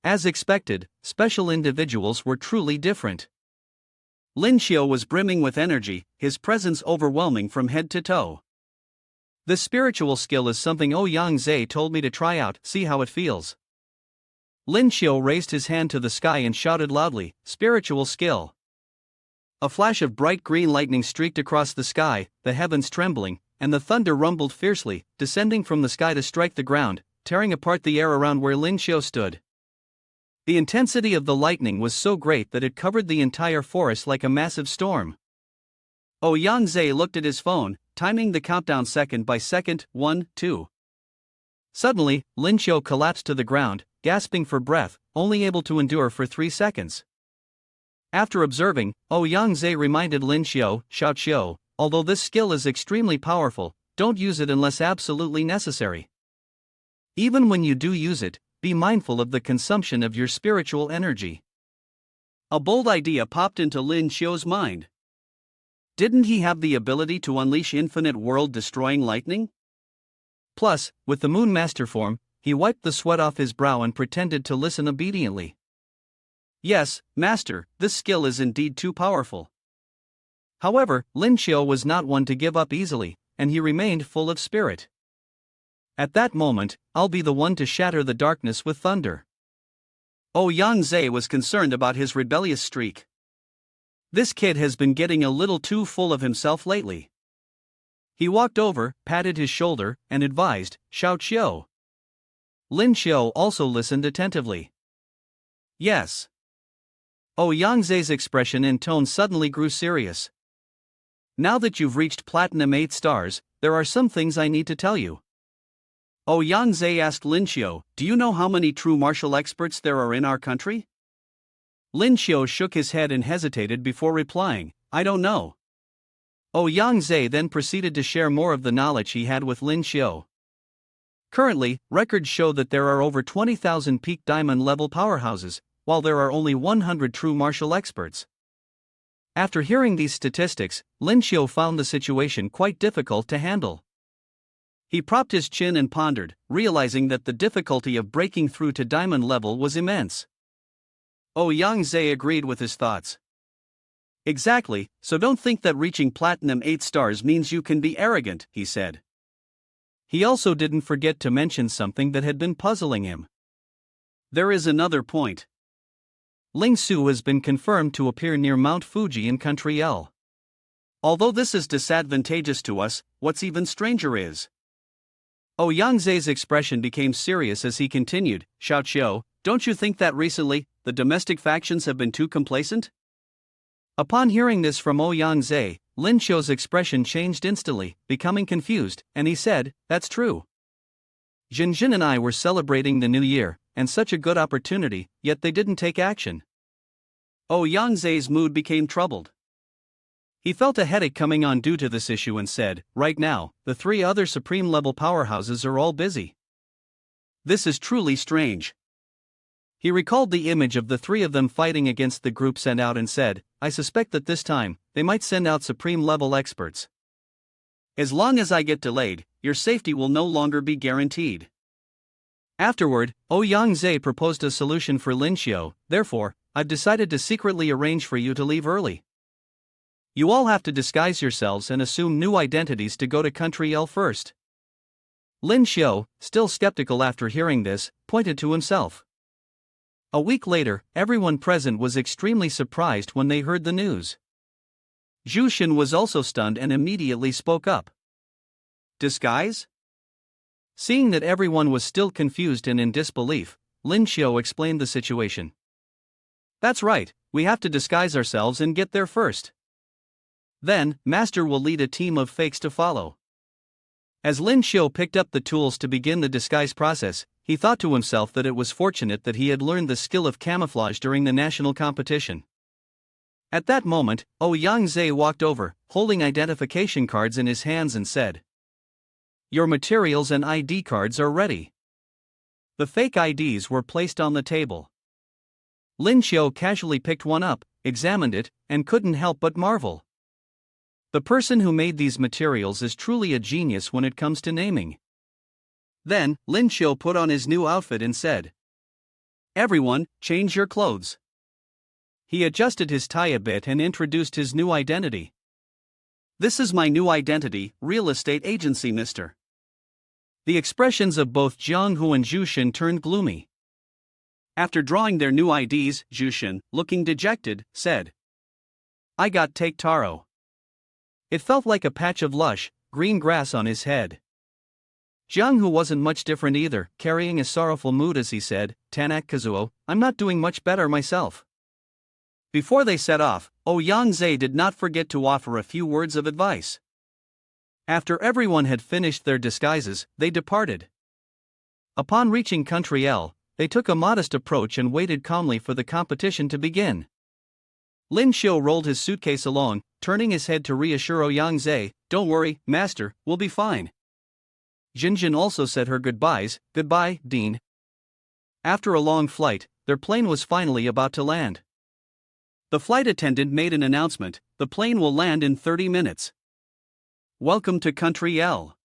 As expected, special individuals were truly different. Lin Xiu was brimming with energy, his presence overwhelming from head to toe. This spiritual skill is something Ouyang Zhe told me to try out, see how it feels. Lin Xiu raised his hand to the sky and shouted loudly, Spiritual skill. A flash of bright green lightning streaked across the sky, the heavens trembling, and the thunder rumbled fiercely, descending from the sky to strike the ground, tearing apart the air around where Lin Xiu stood. The intensity of the lightning was so great that it covered the entire forest like a massive storm. Ouyang Zhe looked at his phone, timing the countdown second by second, 1, 2. Suddenly, Lin Xiu collapsed to the ground, gasping for breath, only able to endure for 3 seconds. After observing, Ouyang Zhe reminded Lin Xiu, Xiao Qiu, although this skill is extremely powerful, don't use it unless absolutely necessary. Even when you do use it, be mindful of the consumption of your spiritual energy. A bold idea popped into Lin Xiu's mind. Didn't he have the ability to unleash infinite world-destroying lightning? Plus, with the Moon Master form, he wiped the sweat off his brow and pretended to listen obediently. Yes, Master, this skill is indeed too powerful. However, Lin Xiu was not one to give up easily, and he remained full of spirit. At that moment, I'll be the one to shatter the darkness with thunder. Ouyang Zhe was concerned about his rebellious streak. This kid has been getting a little too full of himself lately. He walked over, patted his shoulder, and advised, Xiao Qiu. Lin Xiu also listened attentively. Yes. Ouyang Zhe's expression and tone suddenly grew serious. Now that you've reached Platinum 8 stars, there are some things I need to tell you. Ouyang Zhe asked Lin Xiu, do you know how many true martial experts there are in our country? Lin Xiu shook his head and hesitated before replying, I don't know. Ouyang Zhe then proceeded to share more of the knowledge he had with Lin Xiu. Currently, records show that there are over 20,000 peak diamond level powerhouses, while there are only 100 true martial experts. After hearing these statistics, Lin Xiu found the situation quite difficult to handle. He propped his chin and pondered, realizing that the difficulty of breaking through to diamond level was immense. Yang agreed with his thoughts. Exactly, so don't think that reaching platinum 8 stars means you can be arrogant, he said. He also didn't forget to mention something that had been puzzling him. There is another point. Ling Su has been confirmed to appear near Mount Fuji in Country L. Although this is disadvantageous to us, what's even stranger is. Yang's expression became serious as he continued, Xiao Qiu, don't you think that recently, the domestic factions have been too complacent? Upon hearing this from Yang, Lin Xiu's expression changed instantly, becoming confused, and he said, that's true. Jinjin and I were celebrating the new year, and such a good opportunity, yet they didn't take action. Yang's mood became troubled. He felt a headache coming on due to this issue and said, right now, the 3 other supreme-level powerhouses are all busy. This is truly strange. He recalled the image of the 3 of them fighting against the group sent out and said, I suspect that this time, they might send out supreme-level experts. As long as I get delayed, your safety will no longer be guaranteed. Afterward, Yang proposed a solution for Lin Xiu, therefore, I've decided to secretly arrange for you to leave early. You all have to disguise yourselves and assume new identities to go to Country L first. Lin Xiu, still skeptical after hearing this, pointed to himself. A week later, everyone present was extremely surprised when they heard the news. Zhu Xin was also stunned and immediately spoke up. Disguise? Seeing that everyone was still confused and in disbelief, Lin Xiu explained the situation. That's right, we have to disguise ourselves and get there first. Then, Master will lead a team of fakes to follow. As Lin Xiu picked up the tools to begin the disguise process, he thought to himself that it was fortunate that he had learned the skill of camouflage during the national competition. At that moment, Yang walked over, holding identification cards in his hands and said, Your materials and ID cards are ready. The fake IDs were placed on the table. Lin Xiu casually picked one up, examined it, and couldn't help but marvel. The person who made these materials is truly a genius when it comes to naming. Then, Lin Xiu put on his new outfit and said, Everyone, change your clothes. He adjusted his tie a bit and introduced his new identity. This is my new identity, real estate agency, mister. The expressions of both Jiang Hu and Zhu Xin turned gloomy. After drawing their new IDs, Zhu Xin, looking dejected, said, I got take taro. It felt like a patch of lush, green grass on his head. Jiang Hu wasn't much different either, carrying a sorrowful mood as he said, Tanak Kazuo, I'm not doing much better myself. Before they set off, Yang did not forget to offer a few words of advice. After everyone had finished their disguises, they departed. Upon reaching Country L, they took a modest approach and waited calmly for the competition to begin. Lin Xiu rolled his suitcase along, turning his head to reassure Yang, Don't worry, master, we'll be fine. Jinjin also said her goodbyes, Goodbye, Dean. After a long flight, their plane was finally about to land. The flight attendant made an announcement, the plane will land in 30 minutes. Welcome to Country L.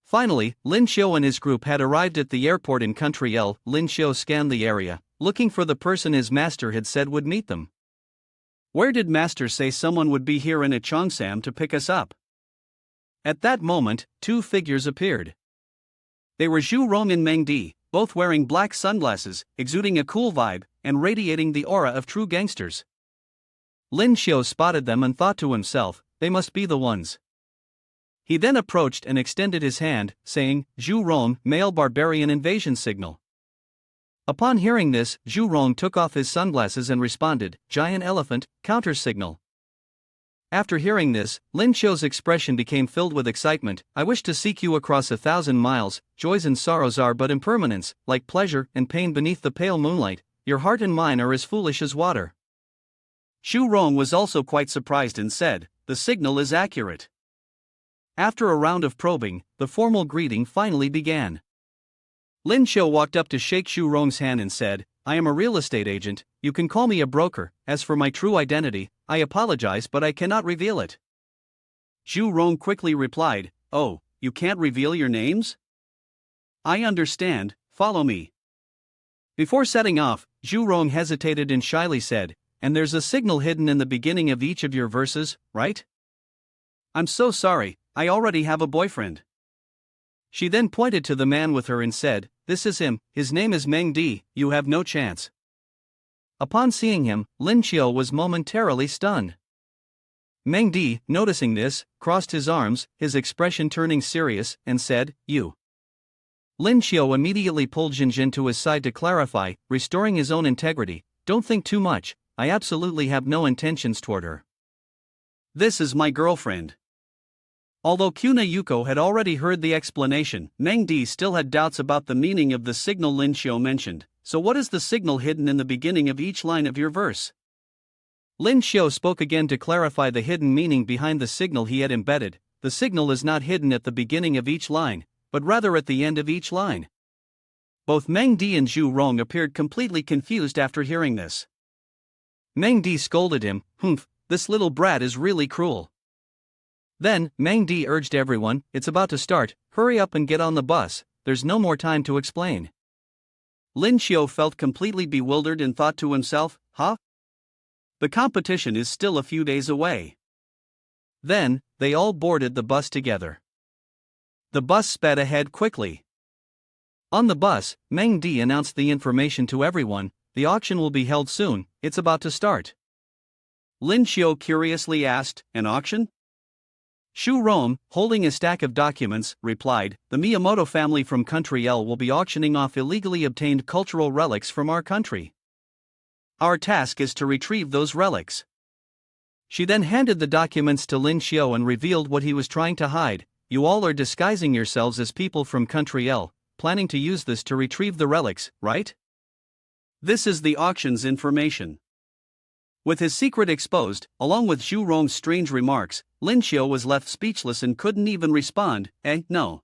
Finally, Lin Xiu and his group had arrived at the airport in Country L. Lin Xiu scanned the area, looking for the person his master had said would meet them. Where did master say someone would be here in a Cheongsam to pick us up? At that moment, 2 figures appeared. They were Zhu Rong and Meng Di, both wearing black sunglasses, exuding a cool vibe, and radiating the aura of true gangsters. Lin Xiu spotted them and thought to himself, they must be the ones. He then approached and extended his hand, saying, Zhu Rong, male barbarian invasion signal. Upon hearing this, Zhu Rong took off his sunglasses and responded, Giant elephant, counter signal. After hearing this, Lin Xiu's expression became filled with excitement. I wish to seek you across 1,000 miles, joys and sorrows are but impermanence, like pleasure and pain beneath the pale moonlight, your heart and mine are as foolish as water. Zhu Rong was also quite surprised and said, the signal is accurate. After a round of probing, the formal greeting finally began. Lin Xiu walked up to shake Zhu Rong's hand and said, I am a real estate agent, you can call me a broker, as for my true identity, I apologize but I cannot reveal it. Zhu Rong quickly replied, Oh, you can't reveal your names? I understand, follow me. Before setting off, Zhu Rong hesitated and shyly said, "And there's a signal hidden in the beginning of each of your verses, right?" "I'm so sorry, I already have a boyfriend." She then pointed to the man with her and said, "This is him, his name is Meng Di, you have no chance." Upon seeing him, Lin Xiu was momentarily stunned. Meng Di, noticing this, crossed his arms, his expression turning serious, and said, "You." Lin Xiu immediately pulled Jinjin to his side to clarify, restoring his own integrity, "Don't think too much, I absolutely have no intentions toward her. This is my girlfriend." Although Kuna Yuko had already heard the explanation, Meng Di still had doubts about the meaning of the signal Lin Xiu mentioned. "So what is the signal hidden in the beginning of each line of your verse?" Lin Xiu spoke again to clarify the hidden meaning behind the signal he had embedded. "The signal is not hidden at the beginning of each line, but rather at the end of each line." Both Meng Di and Zhu Rong appeared completely confused after hearing this. Meng Di scolded him, "Humph, this little brat is really cruel." Then, Meng Di urged everyone, "It's about to start, hurry up and get on the bus, there's no more time to explain." Lin Xiu felt completely bewildered and thought to himself, "Huh? The competition is still a few days away." Then, they all boarded the bus together. The bus sped ahead quickly. On the bus, Meng Di announced the information to everyone, "The auction will be held soon, it's about to start." Lin Xiu curiously asked, "An auction?" Shu Rong, holding a stack of documents, replied, "The Miyamoto family from Country L will be auctioning off illegally obtained cultural relics from our country. Our task is to retrieve those relics." She then handed the documents to Lin Xiu and revealed what he was trying to hide. "You all are disguising yourselves as people from Country L, planning to use this to retrieve the relics, right? This is the auction's information." With his secret exposed, along with Zhu Rong's strange remarks, Lin Xiu was left speechless and couldn't even respond, no.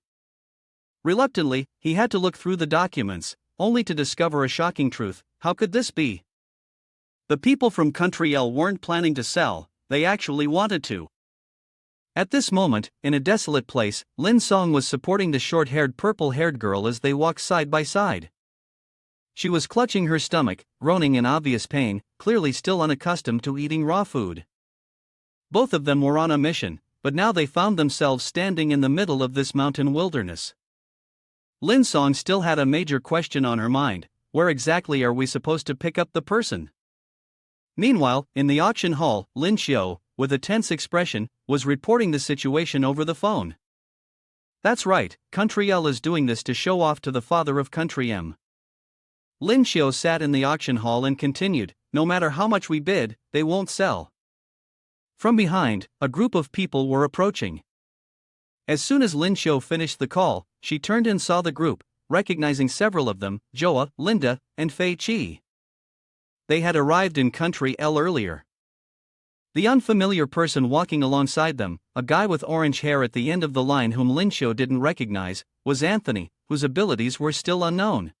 Reluctantly, he had to look through the documents, only to discover a shocking truth. How could this be? The people from Country L weren't planning to sell, they actually wanted to. At this moment, in a desolate place, Lin Song was supporting the short-haired purple-haired girl as they walked side by side. She was clutching her stomach, groaning in obvious pain, clearly still unaccustomed to eating raw food. Both of them were on a mission, but now they found themselves standing in the middle of this mountain wilderness. Lin Song still had a major question on her mind: where exactly are we supposed to pick up the person? Meanwhile, in the auction hall, Lin Xiu, with a tense expression, was reporting the situation over the phone. "That's right, Country L is doing this to show off to the father of Country M." Lin Xiu sat in the auction hall and continued, "No matter how much we bid, they won't sell." From behind, a group of people were approaching. As soon as Lin Xiu finished the call, she turned and saw the group, recognizing several of them, Joa, Linda, and Fei Qi. They had arrived in Country L earlier. The unfamiliar person walking alongside them, a guy with orange hair at the end of the line whom Lin Xiu didn't recognize, was Anthony, whose abilities were still unknown.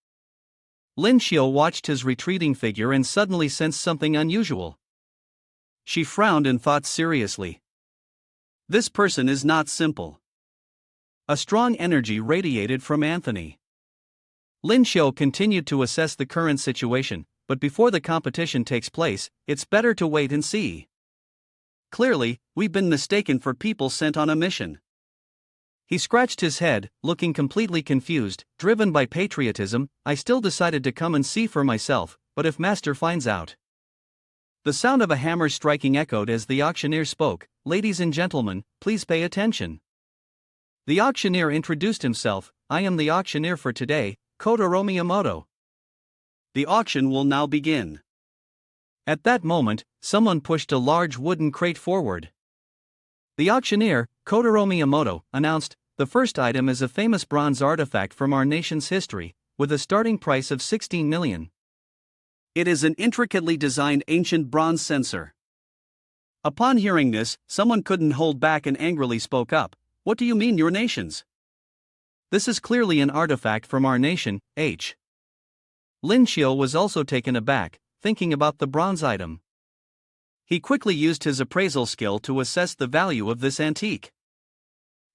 Lin Xiu watched his retreating figure and suddenly sensed something unusual. She frowned and thought seriously. This person is not simple. A strong energy radiated from Anthony. Lin Xiu continued to assess the current situation, but before the competition takes place, it's better to wait and see. Clearly, we've been mistaken for people sent on a mission. He scratched his head, looking completely confused. Driven by patriotism, I still decided to come and see for myself, but if Master finds out. The sound of a hammer striking echoed as the auctioneer spoke. "Ladies and gentlemen, please pay attention." The auctioneer introduced himself. "I am the auctioneer for today, Kotaro Miyamoto. The auction will now begin." At that moment, someone pushed a large wooden crate forward. The auctioneer, Kotaro Miyamoto, announced, "The first item is a famous bronze artifact from our nation's history, with a starting price of 16 million. It is an intricately designed ancient bronze censer." Upon hearing this, someone couldn't hold back and angrily spoke up. "What do you mean your nation's? This is clearly an artifact from our nation, H." Lin Xiu was also taken aback, thinking about the bronze item. He quickly used his appraisal skill to assess the value of this antique.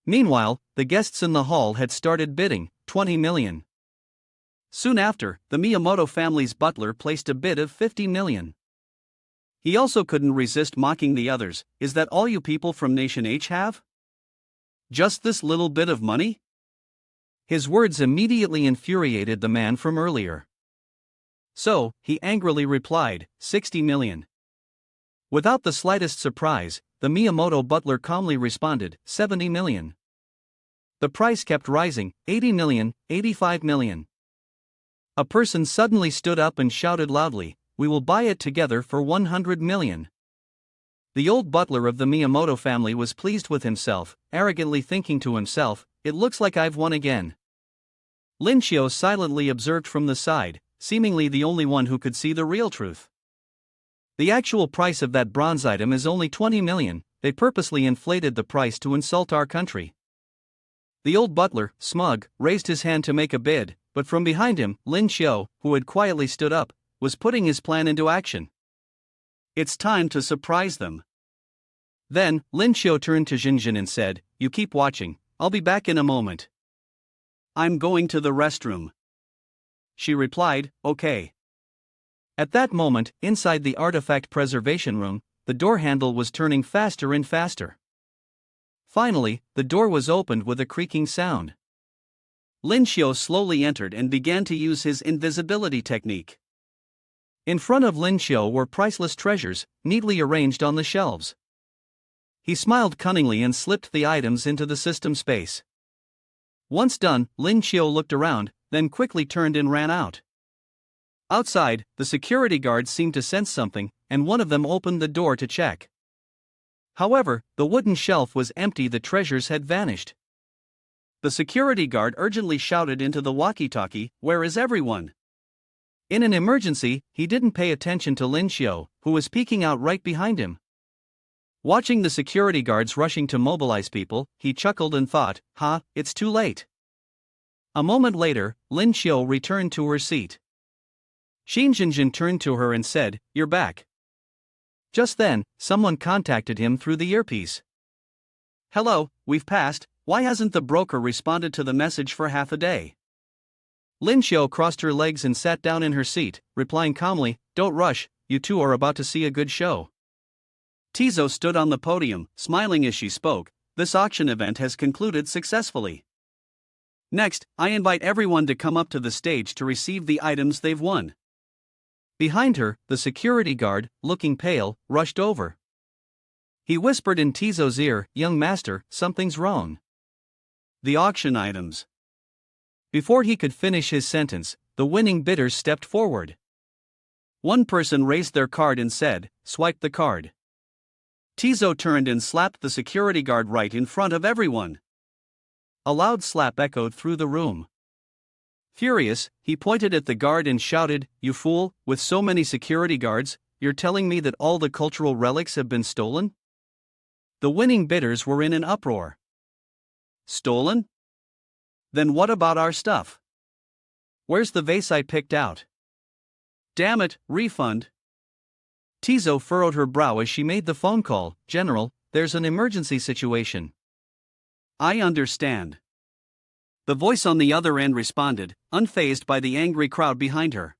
Meanwhile, the guests in the hall had started bidding, 20 million. Soon after, the Miyamoto family's butler placed a bid of 50 million. He also couldn't resist mocking the others. Is that all you people from Nation H have? Just this little bit of money? His words immediately infuriated the man from earlier. So, he angrily replied, 60 million. Without the slightest surprise, the Miyamoto butler calmly responded, 70 million. The price kept rising, 80 million, 85 million. A person suddenly stood up and shouted loudly, we will buy it together for 100 million. The old butler of the Miyamoto family was pleased with himself, arrogantly thinking to himself, it looks like I've won again. Lin Xiao silently observed from the side, seemingly the only one who could see the real truth. The actual price of that bronze item is only 20 million, they purposely inflated the price to insult our country. The old butler, smug, raised his hand to make a bid, but from behind him, Lin Xiao, who had quietly stood up, was putting his plan into action. It's time to surprise them. Then, Lin Xiao turned to Jinjin and said, you keep watching, I'll be back in a moment. I'm going to the restroom. She replied, okay. At that moment, inside the artifact preservation room, the door handle was turning faster and faster. Finally, the door was opened with a creaking sound. Lin Xiao slowly entered and began to use his invisibility technique. In front of Lin Xiao were priceless treasures, neatly arranged on the shelves. He smiled cunningly and slipped the items into the system space. Once done, Lin Xiao looked around, then quickly turned and ran out. Outside, the security guards seemed to sense something, and one of them opened the door to check. However, the wooden shelf was empty, the treasures had vanished. The security guard urgently shouted into the walkie-talkie, where is everyone? In an emergency, he didn't pay attention to Lin Xiao, who was peeking out right behind him. Watching the security guards rushing to mobilize people, he chuckled and thought, it's too late. A moment later, Lin Xiao returned to her seat. Jinjin turned to her and said, you're back. Just then, someone contacted him through the earpiece. Hello, we've passed, why hasn't the broker responded to the message for half a day? Lin Xiao crossed her legs and sat down in her seat, replying calmly, don't rush, you two are about to see a good show. Tizo stood on the podium, smiling as she spoke, this auction event has concluded successfully. Next, I invite everyone to come up to the stage to receive the items they've won. Behind her, the security guard, looking pale, rushed over. He whispered in Tizo's ear, young master, something's wrong. The auction items. Before he could finish his sentence, the winning bidders stepped forward. One person raised their card and said, swipe the card. Tizo turned and slapped the security guard right in front of everyone. A loud slap echoed through the room. Furious, he pointed at the guard and shouted, you fool, with so many security guards, you're telling me that all the cultural relics have been stolen? The winning bidders were in an uproar. Stolen? Then what about our stuff? Where's the vase I picked out? Damn it, refund. Tizo furrowed her brow as she made the phone call, General, there's an emergency situation. I understand. The voice on the other end responded, unfazed by the angry crowd behind her.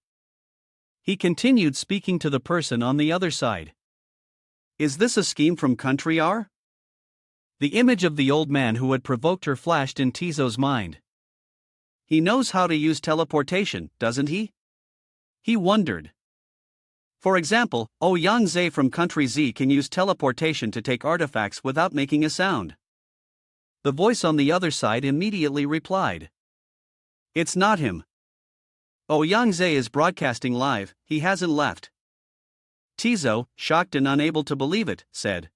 He continued speaking to the person on the other side. Is this a scheme from Country R? The image of the old man who had provoked her flashed in Tizo's mind. He knows how to use teleportation, doesn't he? He wondered. For example, Yang Zhe from Country Z can use teleportation to take artifacts without making a sound. The voice on the other side immediately replied. It's not him. Yang Zhe is broadcasting live, he hasn't left. Tizo, shocked and unable to believe it, said.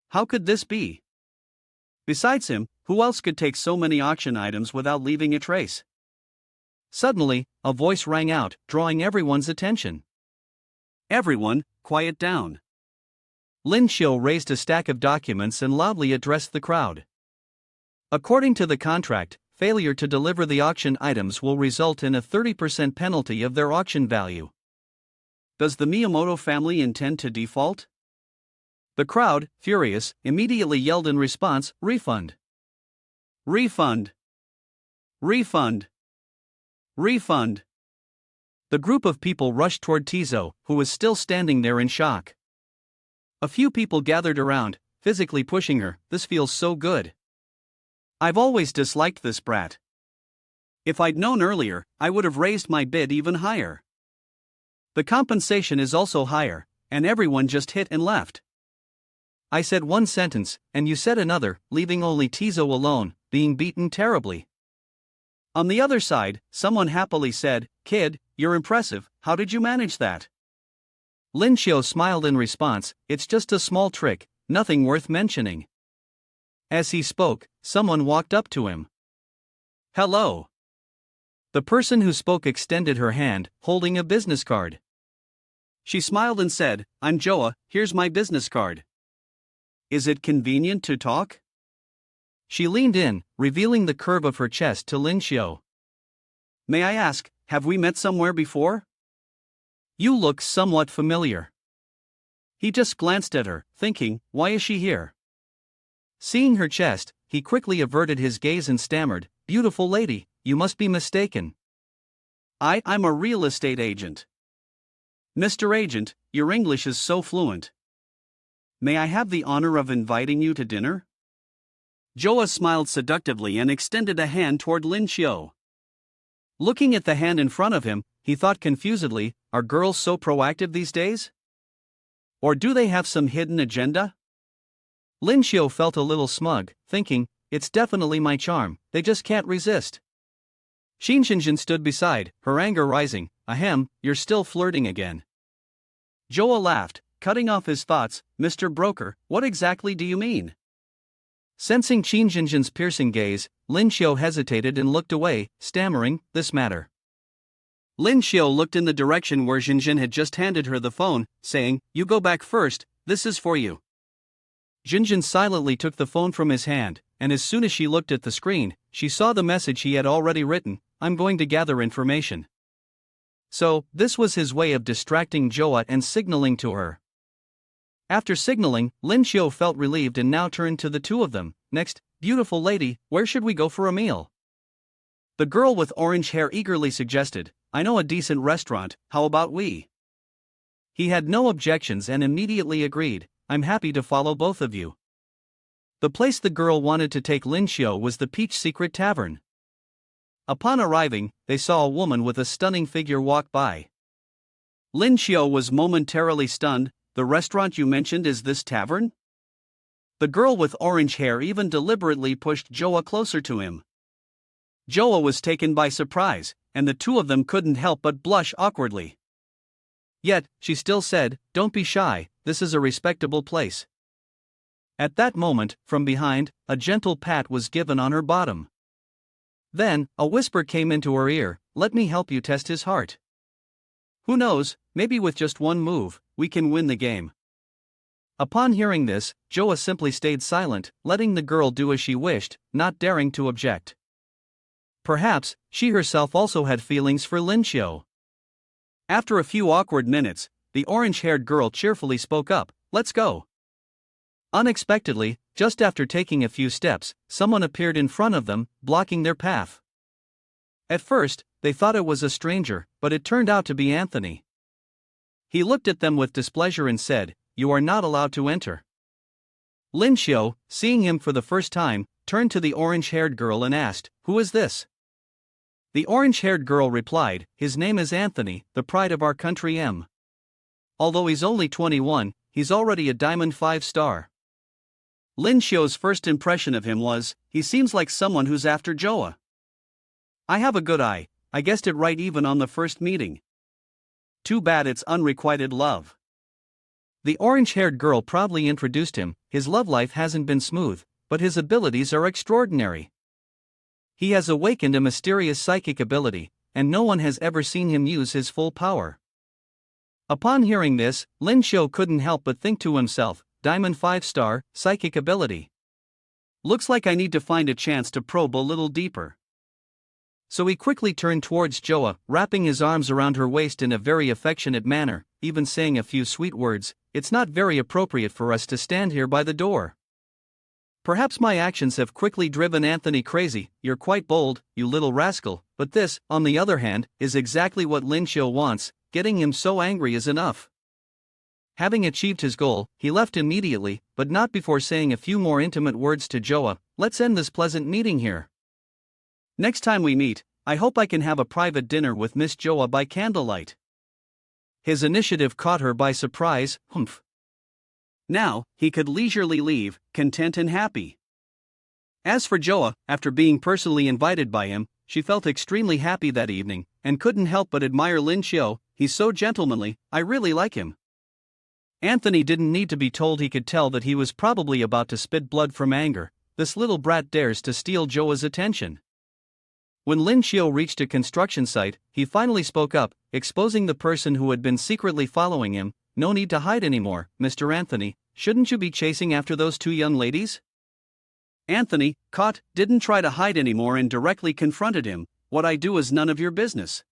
How could this be? Besides him, who else could take so many auction items without leaving a trace? Suddenly, a voice rang out, drawing everyone's attention. Everyone, quiet down. Lin Xiao raised a stack of documents and loudly addressed the crowd. According to the contract, failure to deliver the auction items will result in a 30% penalty of their auction value. Does the Miyamoto family intend to default? The crowd, furious, immediately yelled in response, refund. Refund. Refund. Refund. The group of people rushed toward Tizo, who was still standing there in shock. A few people gathered around, physically pushing her. This feels so good. I've always disliked this brat. If I'd known earlier, I would have raised my bid even higher. The compensation is also higher, and everyone just hit and left. I said one sentence, and you said another, leaving only Tizo alone, being beaten terribly. On the other side, someone happily said, "Kid, you're impressive, how did you manage that?" Lin Xiu smiled in response, "It's just a small trick, nothing worth mentioning." As he spoke, someone walked up to him. "Hello." The person who spoke extended her hand, holding a business card. She smiled and said, "I'm Joa, here's my business card. Is it convenient to talk?" She leaned in, revealing the curve of her chest to Lin Xiu. "May I ask, have we met somewhere before? You look somewhat familiar." He just glanced at her, thinking, why is she here? Seeing her chest, he quickly averted his gaze and stammered, "Beautiful lady, you must be mistaken. I'm a real estate agent." "Mr. Agent, your English is so fluent. May I have the honor of inviting you to dinner?" Joa smiled seductively and extended a hand toward Lin Xiu. Looking at the hand in front of him, he thought confusedly, are girls so proactive these days? Or do they have some hidden agenda? Lin Xiu felt a little smug, thinking, it's definitely my charm, they just can't resist. Xin Xinjin stood beside, her anger rising. "Ahem, you're still flirting again." Joa laughed, cutting off his thoughts. "Mr. Broker, what exactly do you mean?" Sensing Xin Xinjin's piercing gaze, Lin Xiu hesitated and looked away, stammering, "This matter." Lin Xiu looked in the direction where Xinjin had just handed her the phone, saying, "You go back first, this is for you." Xinjin silently took the phone from his hand, and as soon as she looked at the screen, she saw the message he had already written, "I'm going to gather information." So, this was his way of distracting Joa and signaling to her. After signaling, Lin Xiu felt relieved and now turned to the two of them. "Next, beautiful lady, where should we go for a meal?" The girl with orange hair eagerly suggested, "I know a decent restaurant, how about we?" He had no objections and immediately agreed, "I'm happy to follow both of you." The place the girl wanted to take Lin Xiu was the Peach Secret Tavern. Upon arriving, they saw a woman with a stunning figure walk by. Lin Xiu was momentarily stunned. "The restaurant you mentioned is this tavern?" The girl with orange hair even deliberately pushed Joa closer to him. Joa was taken by surprise, and the two of them couldn't help but blush awkwardly. Yet, she still said, "Don't be shy, this is a respectable place." At that moment, from behind, a gentle pat was given on her bottom. Then, a whisper came into her ear, "Let me help you test his heart. Who knows, maybe with just one move, we can win the game." Upon hearing this, Joa simply stayed silent, letting the girl do as she wished, not daring to object. Perhaps, she herself also had feelings for Lin Xiu. After a few awkward minutes, the orange-haired girl cheerfully spoke up, "Let's go." Unexpectedly, just after taking a few steps, someone appeared in front of them, blocking their path. At first, they thought it was a stranger, but it turned out to be Anthony. He looked at them with displeasure and said, "You are not allowed to enter." Lin Xiu, seeing him for the first time, turned to the orange-haired girl and asked, "Who is this?" The orange-haired girl replied, "His name is Anthony, the pride of our country M. Although he's only 21, he's already a diamond 5-star. Lin Xiu's first impression of him was, he seems like someone who's after Joa. I have a good eye, I guessed it right even on the first meeting. Too bad it's unrequited love. The orange-haired girl proudly introduced him. His love life hasn't been smooth, but his abilities are extraordinary. He has awakened a mysterious psychic ability, and no one has ever seen him use his full power. Upon hearing this, Lin Xiu couldn't help but think to himself, Diamond 5-star, psychic ability. Looks like I need to find a chance to probe a little deeper. So he quickly turned towards Joa, wrapping his arms around her waist in a very affectionate manner, even saying a few sweet words. It's not very appropriate for us to stand here by the door. Perhaps my actions have quickly driven Anthony crazy. You're quite bold, you little rascal, but this, on the other hand, is exactly what Lin Xiu wants. Getting him so angry is enough. Having achieved his goal, he left immediately, but not before saying a few more intimate words to Joa. Let's end this pleasant meeting here. Next time we meet, I hope I can have a private dinner with Miss Joa by candlelight. His initiative caught her by surprise. Humph. Now, he could leisurely leave, content and happy. As for Joa, after being personally invited by him, she felt extremely happy that evening, and couldn't help but admire Lin Xiu. He's so gentlemanly, I really like him. Anthony didn't need to be told, he could tell that he was probably about to spit blood from anger. This little brat dares to steal Joa's attention. When Lin Xiu reached a construction site, he finally spoke up, exposing the person who had been secretly following him. No need to hide anymore, Mr. Anthony, shouldn't you be chasing after those two young ladies? Anthony, caught, didn't try to hide anymore and directly confronted him. What I do is none of your business.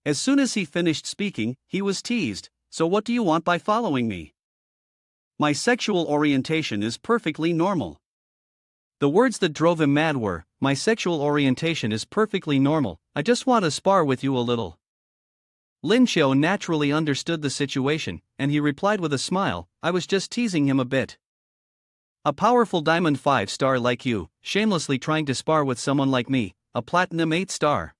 As soon as he finished speaking, he was teased. So what do you want by following me? My sexual orientation is perfectly normal. The words that drove him mad were, my sexual orientation is perfectly normal, I just want to spar with you a little. Lin Xiu naturally understood the situation, and he replied with a smile, I was just teasing him a bit. A powerful diamond 5-star like you, shamelessly trying to spar with someone like me, a platinum 8-star.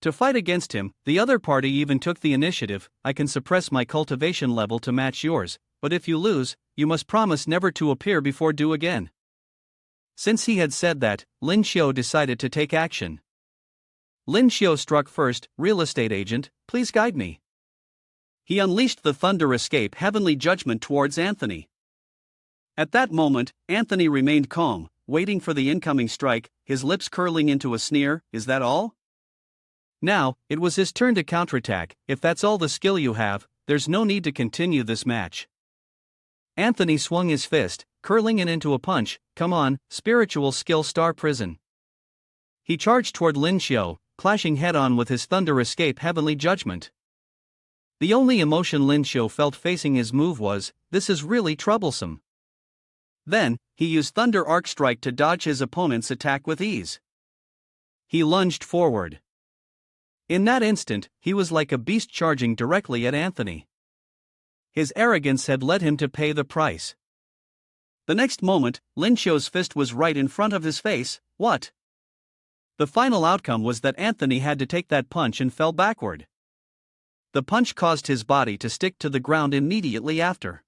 To fight against him, the other party even took the initiative. I can suppress my cultivation level to match yours, but if you lose, you must promise never to appear before due again. Since he had said that, Lin Xiu decided to take action. Lin Xiu struck first. Real estate agent, please guide me. He unleashed the thunder escape heavenly judgment towards Anthony. At that moment, Anthony remained calm, waiting for the incoming strike, his lips curling into a sneer. Is that all? Now, it was his turn to counterattack. If that's all the skill you have, there's no need to continue this match. Anthony swung his fist, curling it into a punch. Come on, spiritual skill star prison. He charged toward Lin Xiu, clashing head-on with his thunder escape heavenly judgment. The only emotion Lin Xiu felt facing his move was, this is really troublesome. Then, he used thunder arc strike to dodge his opponent's attack with ease. He lunged forward. In that instant, he was like a beast charging directly at Anthony. His arrogance had led him to pay the price. The next moment, Lin Xiu's fist was right in front of his face. What? The final outcome was that Anthony had to take that punch and fell backward. The punch caused his body to stick to the ground immediately after.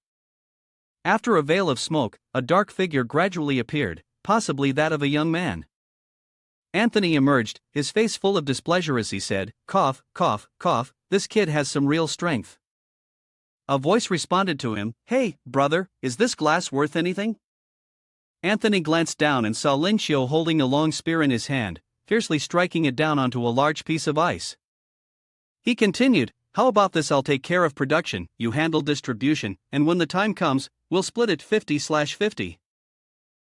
After a veil of smoke, a dark figure gradually appeared, possibly that of a young man. Anthony emerged, his face full of displeasure as he said, cough, cough, cough, this kid has some real strength. A voice responded to him, hey, brother, is this glass worth anything? Anthony glanced down and saw Lin Xiu holding a long spear in his hand, fiercely striking it down onto a large piece of ice. He continued, how about this? I'll take care of production, you handle distribution, and when the time comes, we'll split it 50/50.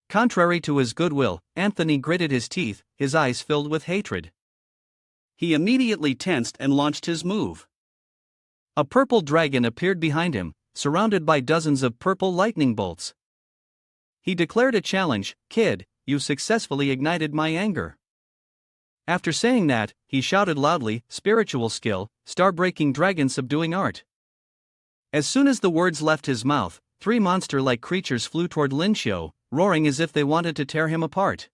Contrary to his goodwill, Anthony gritted his teeth, his eyes filled with hatred. He immediately tensed and launched his move. A purple dragon appeared behind him, surrounded by dozens of purple lightning bolts. He declared a challenge, kid, you successfully ignited my anger. After saying that, he shouted loudly, spiritual skill, star-breaking dragon subduing art. As soon as the words left his mouth, 3 monster-like creatures flew toward Lin Xiu, roaring as if they wanted to tear him apart.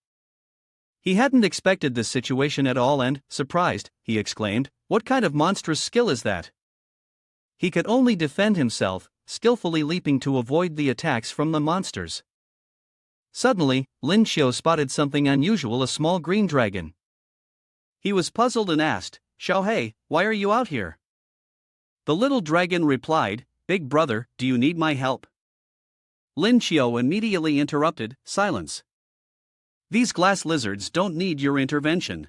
He hadn't expected this situation at all and, surprised, he exclaimed, what kind of monstrous skill is that? He could only defend himself, skillfully leaping to avoid the attacks from the monsters. Suddenly, Lin Xiu spotted something unusual, a small green dragon. He was puzzled and asked, Xiaohei, why are you out here? The little dragon replied, Big brother, do you need my help? Lin Xiu immediately interrupted, silence. These glass lizards don't need your intervention.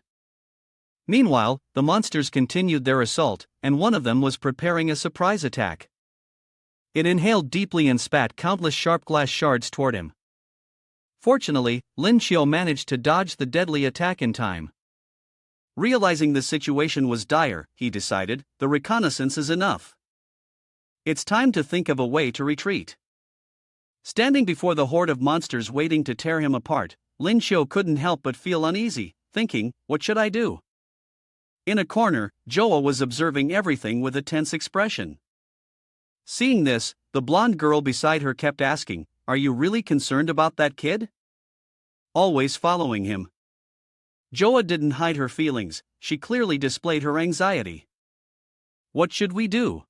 Meanwhile, the monsters continued their assault, and one of them was preparing a surprise attack. It inhaled deeply and spat countless sharp glass shards toward him. Fortunately, Lin Xiu managed to dodge the deadly attack in time. Realizing the situation was dire, he decided, the reconnaissance is enough. It's time to think of a way to retreat. Standing before the horde of monsters waiting to tear him apart, Lin Xiu couldn't help but feel uneasy, thinking, what should I do? In a corner, Joa was observing everything with a tense expression. Seeing this, the blonde girl beside her kept asking, are you really concerned about that kid? Always following him. Joa didn't hide her feelings, she clearly displayed her anxiety. What should we do?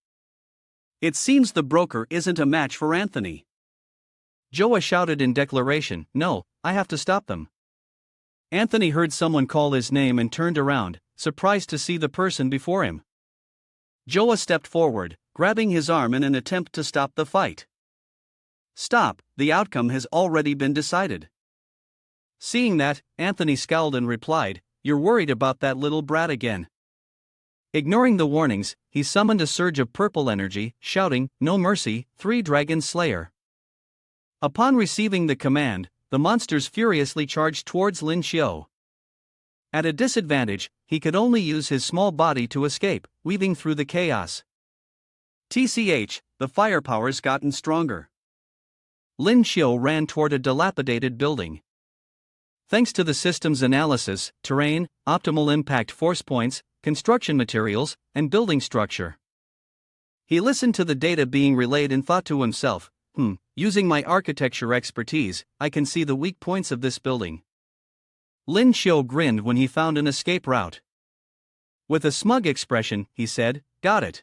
It seems the broker isn't a match for Anthony. Joa shouted in declaration, no, I have to stop them. Anthony heard someone call his name and turned around, surprised to see the person before him. Joa stepped forward, grabbing his arm in an attempt to stop the fight. Stop, the outcome has already been decided. Seeing that, Anthony scowled and replied, you're worried about that little brat again. Ignoring the warnings, he summoned a surge of purple energy, shouting, no mercy, 3-Dragon Slayer. Upon receiving the command, the monsters furiously charged towards Lin Xiu. At a disadvantage, he could only use his small body to escape, weaving through the chaos. TCH, the firepower's gotten stronger. Lin Xiu ran toward a dilapidated building. Thanks to the system's analysis, terrain, optimal impact force points, construction materials, and building structure. He listened to the data being relayed and thought to himself, using my architecture expertise, I can see the weak points of this building. Lin Xiu grinned when he found an escape route. With a smug expression, he said, got it.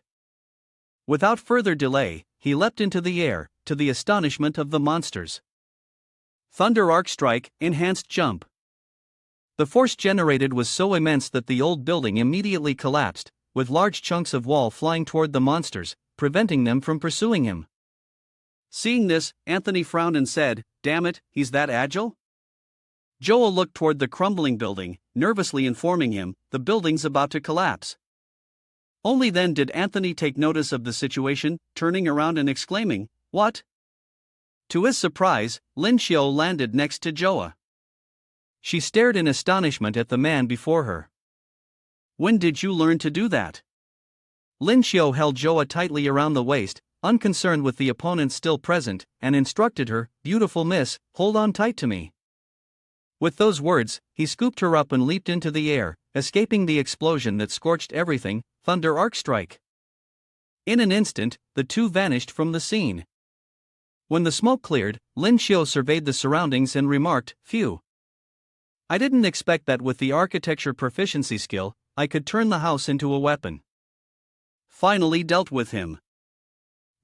Without further delay, he leapt into the air, to the astonishment of the monsters. Thunder Arc Strike, Enhanced Jump. The force generated was so immense that the old building immediately collapsed, with large chunks of wall flying toward the monsters, preventing them from pursuing him. Seeing this, Anthony frowned and said, damn it, he's that agile? Joel looked toward the crumbling building, nervously informing him, the building's about to collapse. Only then did Anthony take notice of the situation, turning around and exclaiming, what? To his surprise, Lin Xiu landed next to Joa. She stared in astonishment at the man before her. When did you learn to do that? Lin Xiu held Joa tightly around the waist, unconcerned with the opponent still present, and instructed her, beautiful miss, hold on tight to me. With those words, he scooped her up and leaped into the air, escaping the explosion that scorched everything, Thunder Arc Strike. In an instant, the two vanished from the scene. When the smoke cleared, Lin Xiu surveyed the surroundings and remarked, phew. I didn't expect that with the architecture proficiency skill, I could turn the house into a weapon. Finally dealt with him.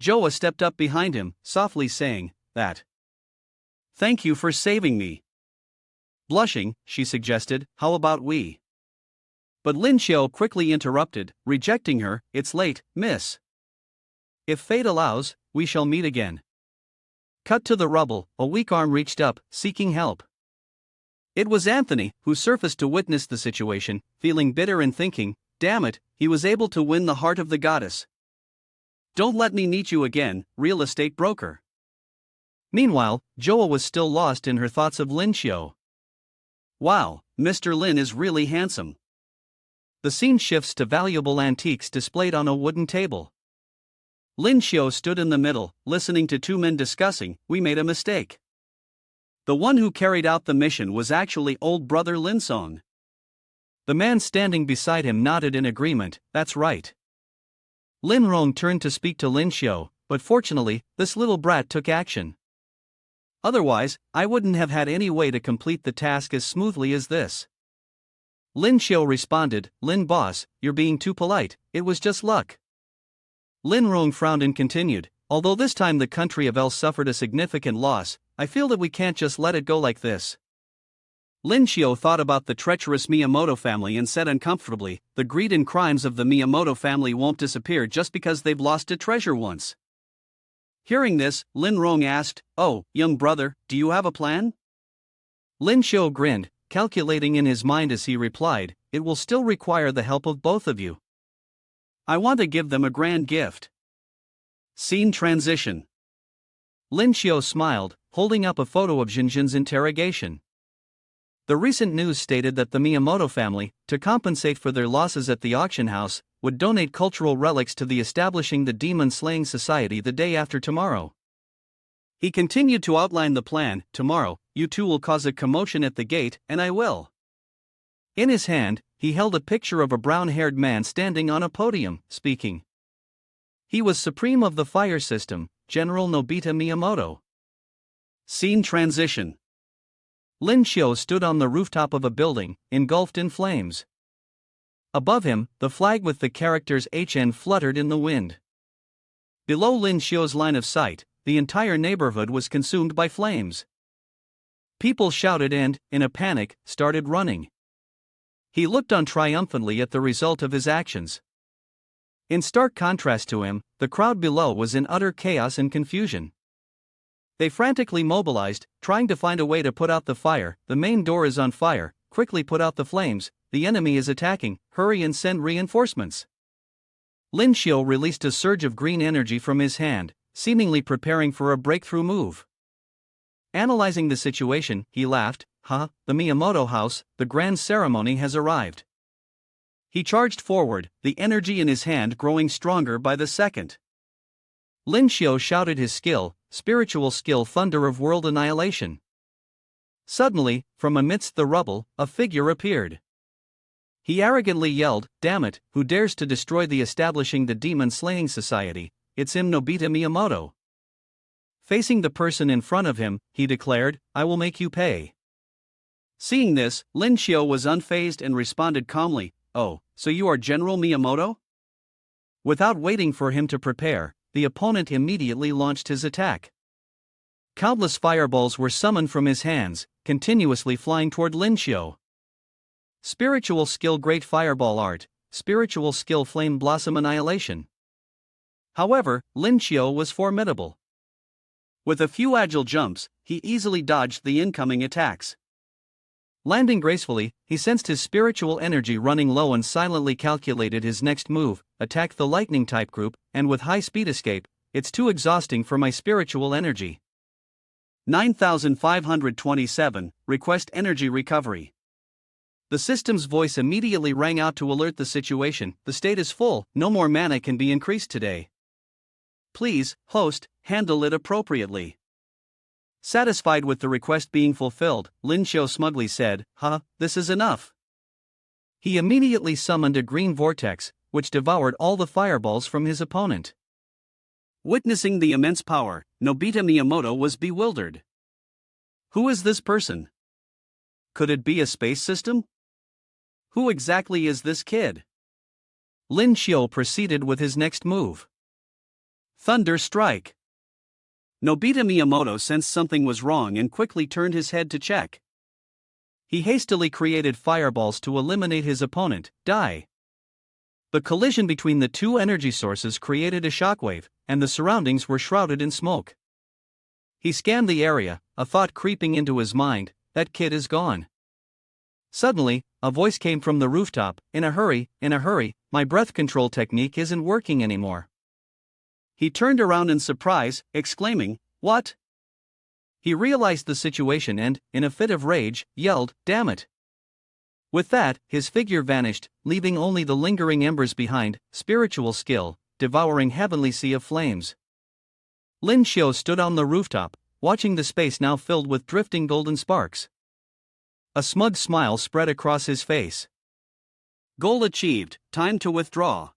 Joa stepped up behind him, softly saying, that. Thank you for saving me. Blushing, she suggested, how about we? But Lin Xiu quickly interrupted, rejecting her, it's late, miss. If fate allows, we shall meet again. Cut to the rubble, a weak arm reached up, seeking help. It was Anthony, who surfaced to witness the situation, feeling bitter and thinking, damn it, he was able to win the heart of the goddess. Don't let me meet you again, real estate broker. Meanwhile, Joa was still lost in her thoughts of Lin Xiu. Wow, Mr. Lin is really handsome. The scene shifts to valuable antiques displayed on a wooden table. Lin Xiu stood in the middle, listening to two men discussing, we made a mistake. The one who carried out the mission was actually old brother Lin Song. The man standing beside him nodded in agreement, that's right. Lin Rong turned to speak to Lin Xiu, but fortunately, this little brat took action. Otherwise, I wouldn't have had any way to complete the task as smoothly as this. Lin Xiu responded, Lin boss, you're being too polite, it was just luck. Lin Rong frowned and continued, although this time the country of El suffered a significant loss, I feel that we can't just let it go like this. Lin Xiu thought about the treacherous Miyamoto family and said uncomfortably, the greed and crimes of the Miyamoto family won't disappear just because they've lost a treasure once. Hearing this, Lin Rong asked, oh, young brother, do you have a plan? Lin Xiu grinned, calculating in his mind as he replied, it will still require the help of both of you. I want to give them a grand gift. Scene transition. Lin Xiu smiled, holding up a photo of Jinjin's interrogation. The recent news stated that the Miyamoto family, to compensate for their losses at the auction house, would donate cultural relics to the establishing the Demon Slaying Society the day after tomorrow. He continued to outline the plan. Tomorrow, you two will cause a commotion at the gate, and I will. In his hand, he held a picture of a brown-haired man standing on a podium, speaking. He was supreme of the fire system, General Nobita Miyamoto. Scene transition. Lin Xiu stood on the rooftop of a building, engulfed in flames. Above him, the flag with the characters HN fluttered in the wind. Below Lin Xiu's line of sight, the entire neighborhood was consumed by flames. People shouted and, in a panic, started running. He looked on triumphantly at the result of his actions. In stark contrast to him, the crowd below was in utter chaos and confusion. They frantically mobilized, trying to find a way to put out the fire. The main door is on fire, quickly put out the flames, the enemy is attacking, hurry and send reinforcements. Lin Xiu released a surge of green energy from his hand, seemingly preparing for a breakthrough move. Analyzing the situation, he laughed, the Miyamoto house, the grand ceremony has arrived. He charged forward, the energy in his hand growing stronger by the second. Lin Xiu shouted his skill, spiritual skill, thunder of world annihilation. Suddenly, from amidst the rubble, a figure appeared. He arrogantly yelled, "Damn it, who dares to destroy the establishing the demon slaying society? It's him, Nobita Miyamoto." Facing the person in front of him, he declared, "I will make you pay." Seeing this, Lin Xiu was unfazed and responded calmly, "Oh, so you are General Miyamoto?" Without waiting for him to prepare, the opponent immediately launched his attack. Countless fireballs were summoned from his hands, continuously flying toward Lin Xiu. Spiritual skill, great fireball art, spiritual skill, flame blossom annihilation. However, Lin Xiu was formidable. With a few agile jumps, he easily dodged the incoming attacks. Landing gracefully, he sensed his spiritual energy running low and silently calculated his next move, attack the lightning type group, and with high speed escape. It's too exhausting for my spiritual energy. 9527, request energy recovery. The system's voice immediately rang out to alert the situation. The state is full, no more mana can be increased today. Please, host, handle it appropriately. Satisfied with the request being fulfilled, Lin Xiu smugly said, this is enough. He immediately summoned a green vortex, which devoured all the fireballs from his opponent. Witnessing the immense power, Nobita Miyamoto was bewildered. Who is this person? Could it be a space system? Who exactly is this kid? Lin Xiu proceeded with his next move. Thunder Strike. Nobita Miyamoto sensed something was wrong and quickly turned his head to check. He hastily created fireballs to eliminate his opponent, Die. The collision between the two energy sources created a shockwave, and the surroundings were shrouded in smoke. He scanned the area, a thought creeping into his mind, that kid is gone. Suddenly, a voice came from the rooftop, in a hurry, my breath control technique isn't working anymore. He turned around in surprise, exclaiming, "What?" He realized the situation and, in a fit of rage, yelled, "Damn it!" With that, his figure vanished, leaving only the lingering embers behind. Spiritual skill, devouring heavenly sea of flames. Lin Xiu stood on the rooftop, watching the space now filled with drifting golden sparks. A smug smile spread across his face. Goal achieved, time to withdraw.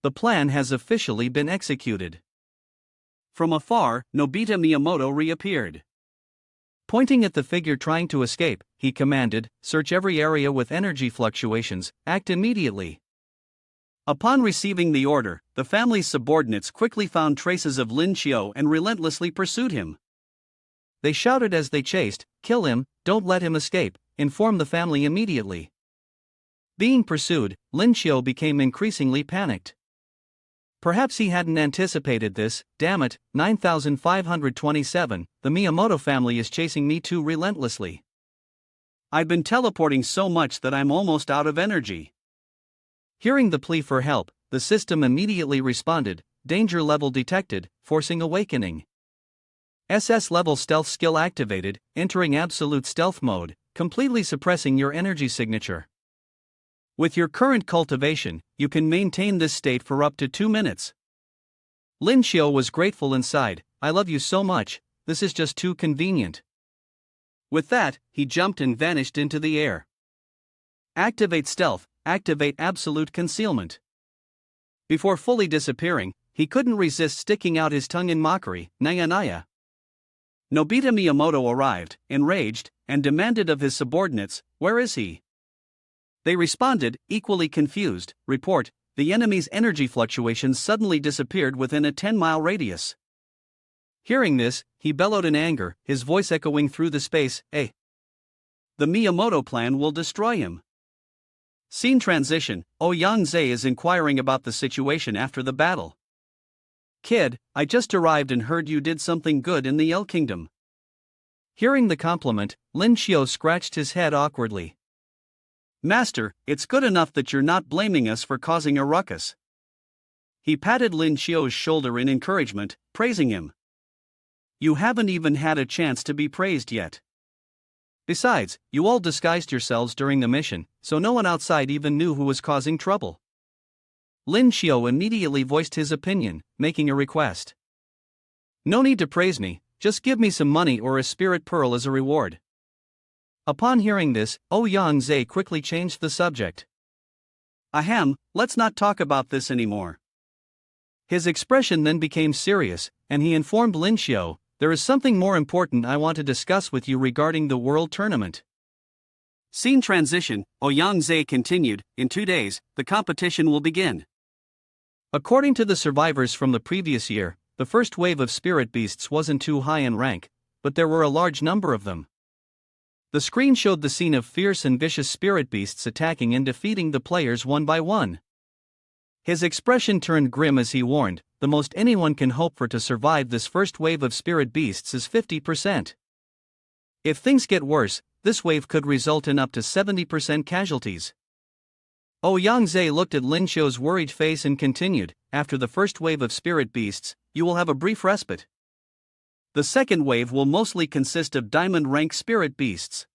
The plan has officially been executed. From afar, Nobita Miyamoto reappeared. Pointing at the figure trying to escape, he commanded, "Search every area with energy fluctuations, act immediately." Upon receiving the order, the family's subordinates quickly found traces of Lin Xiu and relentlessly pursued him. They shouted as they chased, "Kill him, don't let him escape, inform the family immediately." Being pursued, Lin Xiu became increasingly panicked. Perhaps he hadn't anticipated this. Damn it, 9527, the Miyamoto family is chasing me too relentlessly. I've been teleporting so much that I'm almost out of energy. Hearing the plea for help, the system immediately responded, danger level detected, forcing awakening. SS level stealth skill activated, entering absolute stealth mode, completely suppressing your energy signature. With your current cultivation, you can maintain this state for up to 2 minutes. Lin Xiu was grateful inside. I love you so much, this is just too convenient." With that, he jumped and vanished into the air. Activate stealth, activate absolute concealment. Before fully disappearing, he couldn't resist sticking out his tongue in mockery. Naya Naya. Nobita Miyamoto arrived, enraged, and demanded of his subordinates, "Where is he?" They responded, equally confused, "Report, the enemy's energy fluctuations suddenly disappeared within a 10-mile radius." Hearing this, he bellowed in anger, his voice echoing through the space, "Eh? The Miyamoto plan will destroy him." Scene transition. Yang-zae is inquiring about the situation after the battle. "Kid, I just arrived and heard you did something good in the El Kingdom." Hearing the compliment, Lin Xiao scratched his head awkwardly. "Master, it's good enough that you're not blaming us for causing a ruckus." He patted Lin Xiao's shoulder in encouragement, praising him. "You haven't even had a chance to be praised yet. Besides, you all disguised yourselves during the mission, so no one outside even knew who was causing trouble." Lin Xiao immediately voiced his opinion, making a request. "No need to praise me, just give me some money or a spirit pearl as a reward." Upon hearing this, Yang-zae quickly changed the subject. "Ahem, let's not talk about this anymore." His expression then became serious, and he informed Lin Xiao, "There is something more important I want to discuss with you regarding the World Tournament." Scene transition. Yang-zae continued, "In 2 days, the competition will begin." According to the survivors from the previous year, the first wave of spirit beasts wasn't too high in rank, but there were a large number of them. The screen showed the scene of fierce and vicious spirit beasts attacking and defeating the players one by one. His expression turned grim as he warned, "The most anyone can hope for to survive this first wave of spirit beasts is 50%. If things get worse, this wave could result in up to 70% casualties." Yang-zae looked at Lin Xiao's worried face and continued, "After the first wave of spirit beasts, you will have a brief respite. The second wave will mostly consist of diamond-rank spirit beasts."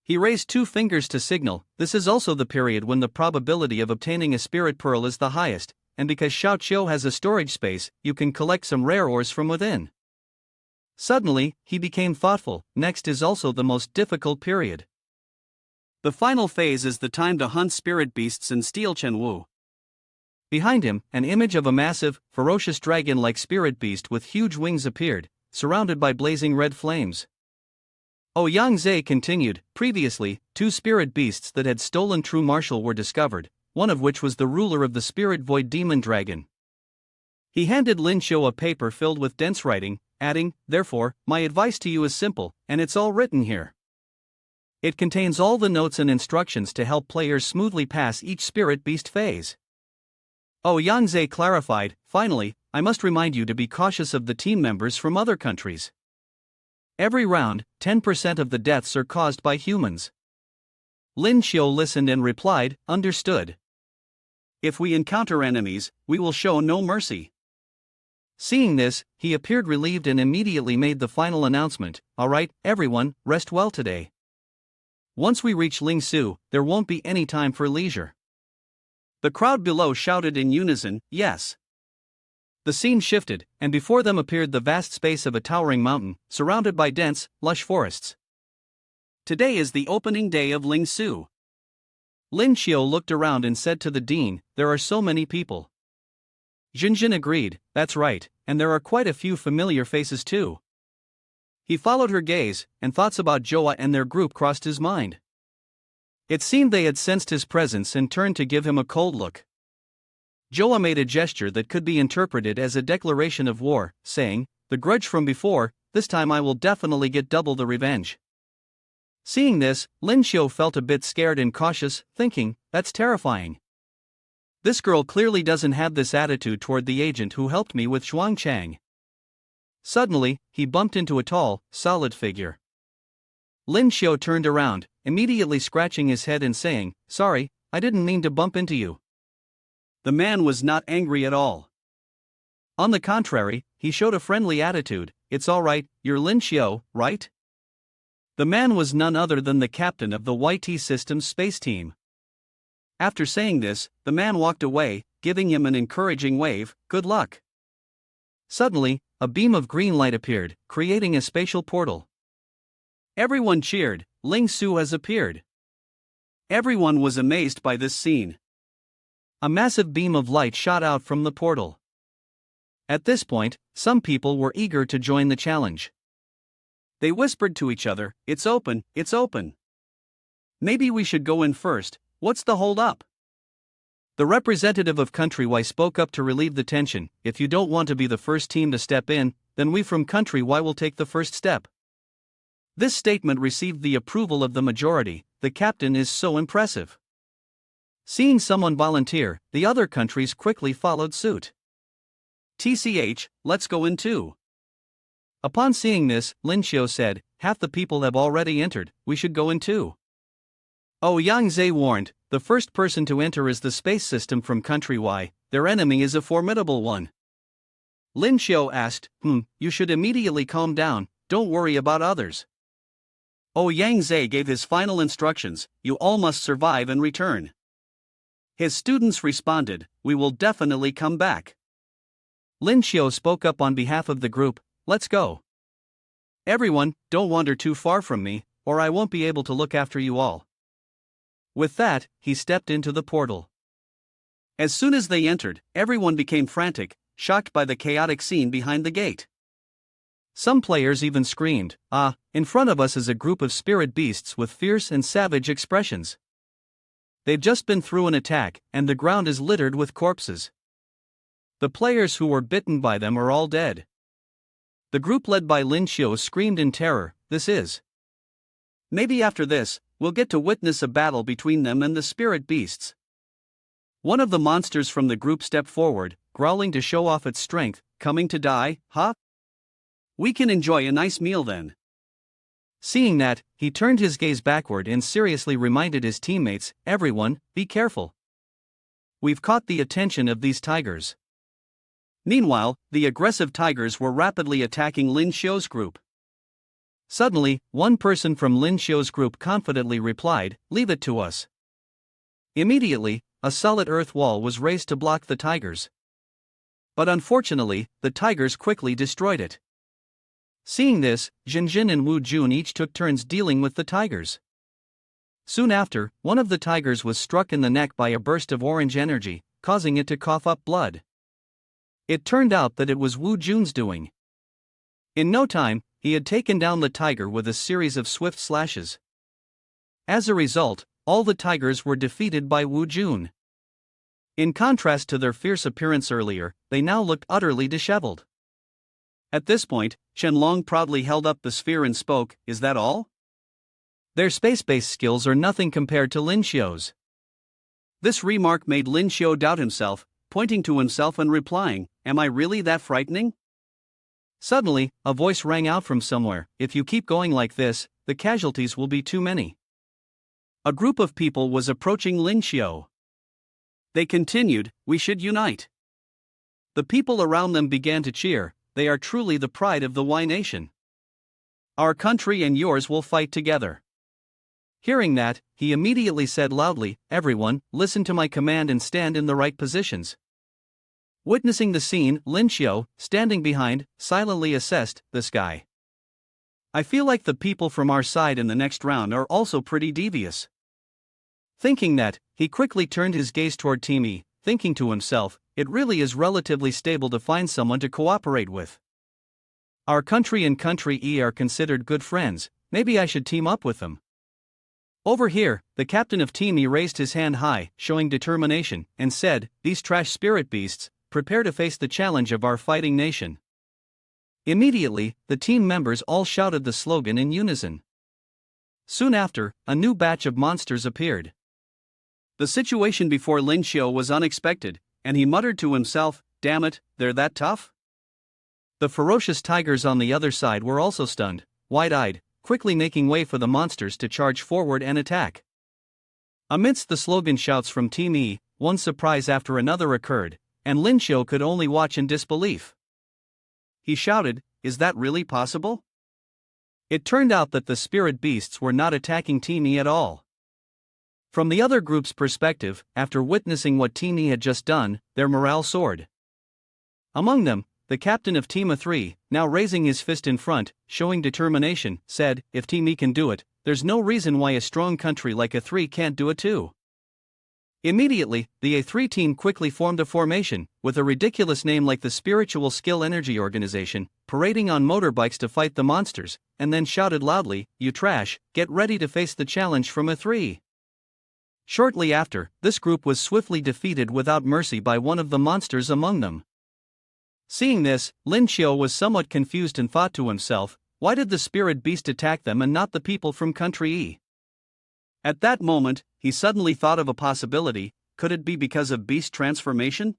He raised 2 fingers to signal, "This is also the period when the probability of obtaining a spirit pearl is the highest, and because Xiaoqiu has a storage space, you can collect some rare ores from within." Suddenly, he became thoughtful. "Next is also the most difficult period. The final phase is the time to hunt spirit beasts and steal Chenwu." Behind him, an image of a massive, ferocious dragon-like spirit beast with huge wings appeared, surrounded by blazing red flames. Yang-zae continued, "Previously, 2 spirit beasts that had stolen True Martial were discovered, one of which was the ruler of the spirit void demon dragon." He handed Lin Xiao a paper filled with dense writing, adding, "Therefore, my advice to you is simple, and it's all written here. It contains all the notes and instructions to help players smoothly pass each spirit beast phase." Yang-zae clarified, "Finally, I must remind you to be cautious of the team members from other countries. Every round, 10% of the deaths are caused by humans." Lin Xiao listened and replied, "Understood. If we encounter enemies, we will show no mercy." Seeing this, he appeared relieved and immediately made the final announcement, "All right, everyone, rest well today. Once we reach Lingsu, there won't be any time for leisure." The crowd below shouted in unison, "Yes." The scene shifted, and before them appeared the vast space of a towering mountain, surrounded by dense, lush forests. "Today is the opening day of Lingsu." Lin Xiao looked around and said to the dean, "There are so many people." Jinjin agreed, "That's right, and there are quite a few familiar faces too." He followed her gaze, and thoughts about Joa and their group crossed his mind. It seemed they had sensed his presence and turned to give him a cold look. Joa made a gesture that could be interpreted as a declaration of war, saying, "The grudge from before, this time I will definitely get double the revenge." Seeing this, Lin Xiao felt a bit scared and cautious, thinking, "That's terrifying. This girl clearly doesn't have this attitude toward the agent who helped me with Zhuangchang." Suddenly, he bumped into a tall, solid figure. Lin Xiao turned around, immediately scratching his head and saying, "Sorry, I didn't mean to bump into you." The man was not angry at all. On the contrary, he showed a friendly attitude. "It's all right, you're Lin Xiao, right?" The man was none other than the captain of the YT Systems space team. After saying this, the man walked away, giving him an encouraging wave, "Good luck." Suddenly, a beam of green light appeared, creating a spatial portal. Everyone cheered, Ling Su has appeared. Everyone was amazed by this scene. A massive beam of light shot out from the portal. At this point, some people were eager to join the challenge. They whispered to each other, "It's open, it's open. Maybe we should go in first, what's the hold up?" The representative of Country Y spoke up to relieve the tension. "If you don't want to be the first team to step in, then we from Country Y will take the first step." This statement received the approval of the majority. The captain is so impressive. Seeing someone volunteer, the other countries quickly followed suit. "TCH, let's go in too." Upon seeing this, Lin Xiu said, "Half the people have already entered, we should go in too." Oh, Yang Zhe warned, "The first person to enter is the space system from Country Y, their enemy is a formidable one." Lin Xiu asked, "You should immediately calm down, don't worry about others." Oh, Yang Zhe gave his final instructions, "You all must survive and return." His students responded, "We will definitely come back." Lin Xiu spoke up on behalf of the group, "Let's go. Everyone, don't wander too far from me, or I won't be able to look after you all." With that, he stepped into the portal. As soon as they entered, everyone became frantic, shocked by the chaotic scene behind the gate. Some players even screamed, "Ah, in front of us is a group of spirit beasts with fierce and savage expressions. They've just been through an attack, and the ground is littered with corpses. The players who were bitten by them are all dead." The group led by Lin Xiu screamed in terror, "This is. Maybe after this, we'll get to witness a battle between them and the spirit beasts." One of the monsters from the group stepped forward, growling to show off its strength. "Coming to die, huh? We can enjoy a nice meal then." Seeing that, he turned his gaze backward and seriously reminded his teammates, "Everyone, be careful. We've caught the attention of these tigers." Meanwhile, the aggressive tigers were rapidly attacking Lin Xiu's group. Suddenly, one person from Lin Xiu's group confidently replied, "Leave it to us." Immediately, a solid earth wall was raised to block the tigers. But unfortunately, the tigers quickly destroyed it. Seeing this, Jinjin and Wu Jun each took turns dealing with the tigers. Soon after, one of the tigers was struck in the neck by a burst of orange energy, causing it to cough up blood. It turned out that it was Wu Jun's doing. In no time, he had taken down the tiger with a series of swift slashes. As a result, all the tigers were defeated by Wu Jun. In contrast to their fierce appearance earlier, they now looked utterly disheveled. At this point, Shenlong proudly held up the sphere and spoke, "Is that all?" Their space-based skills are nothing compared to Lin Xiu's. This remark made Lin Xiu doubt himself, pointing to himself and replying, "Am I really that frightening?" Suddenly, a voice rang out from somewhere, "If you keep going like this, the casualties will be too many." A group of people was approaching Lin Xiu. They continued, "We should unite." The people around them began to cheer, "They are truly the pride of the Y Nation. Our country and yours will fight together." Hearing that, he immediately said loudly, "Everyone, listen to my command and stand in the right positions." Witnessing the scene, Lin Xiu, standing behind, silently assessed the sky. "I feel like the people from our side in the next round are also pretty devious." Thinking that, he quickly turned his gaze toward Team E, thinking to himself, "It really is relatively stable to find someone to cooperate with. Our country and Country E are considered good friends, maybe I should team up with them." Over here, the captain of Team E raised his hand high, showing determination, and said, "These trash spirit beasts, prepare to face the challenge of our fighting nation." Immediately, the team members all shouted the slogan in unison. Soon after, a new batch of monsters appeared. The situation before Lin Xiu was unexpected, and he muttered to himself, "Damn it, they're that tough?" The ferocious tigers on the other side were also stunned, wide-eyed, quickly making way for the monsters to charge forward and attack. Amidst the slogan shouts from Team E, one surprise after another occurred, and Lin Xiu could only watch in disbelief. He shouted, "Is that really possible?" It turned out that the spirit beasts were not attacking Team E at all. From the other group's perspective, after witnessing what Team E had just done, their morale soared. Among them, the captain of Team A3, now raising his fist in front, showing determination, said, "If Team E can do it, there's no reason why a strong country like A3 can't do it too." Immediately, the A3 team quickly formed a formation, with a ridiculous name like the Spiritual Skill Energy Organization, parading on motorbikes to fight the monsters, and then shouted loudly, "You trash, get ready to face the challenge from A3." Shortly after, this group was swiftly defeated without mercy by one of the monsters among them. Seeing this, Lin Xiu was somewhat confused and thought to himself, why did the spirit beast attack them and not the people from country E? At that moment, he suddenly thought of a possibility. Could it be because of beast transformation?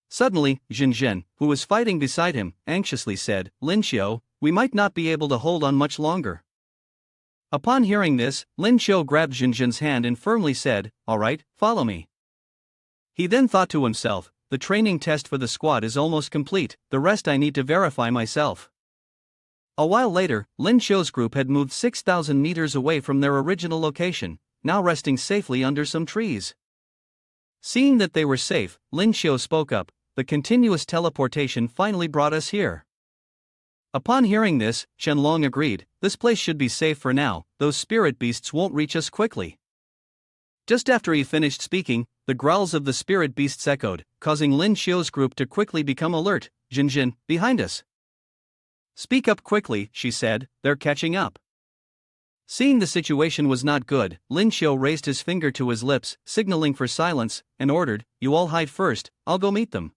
Suddenly, Jinjin, who was fighting beside him, anxiously said, "Lin Xiu, we might not be able to hold on much longer." Upon hearing this, Lin Xiu grabbed Jinjin's hand and firmly said, "All right, follow me." He then thought to himself, the training test for the squad is almost complete, the rest I need to verify myself. A while later, Lin Xiu's group had moved 6,000 meters away from their original location, now resting safely under some trees. Seeing that they were safe, Lin Xiu spoke up, "The continuous teleportation finally brought us here." Upon hearing this, Shenlong agreed, "This place should be safe for now, those spirit beasts won't reach us quickly." Just after he finished speaking, the growls of the spirit beasts echoed, causing Lin Xiu's group to quickly become alert. "Jinjin, behind us." "Speak up quickly," she said, "they're catching up." Seeing the situation was not good, Lin Xiu raised his finger to his lips, signaling for silence, and ordered, "You all hide first, I'll go meet them."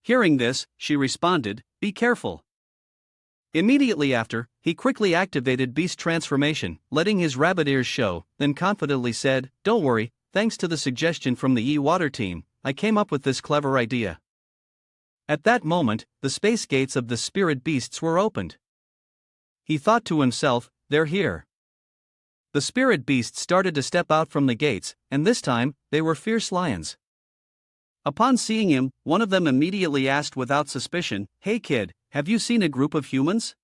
Hearing this, she responded, "Be careful." Immediately after, he quickly activated beast transformation, letting his rabbit ears show, then confidently said, "Don't worry, thanks to the suggestion from the E-Water team, I came up with this clever idea." At that moment, the space gates of the spirit beasts were opened. He thought to himself, "They're here." The spirit beasts started to step out from the gates, and this time, they were fierce lions. Upon seeing him, one of them immediately asked without suspicion, "Hey kid, have you seen a group of humans?"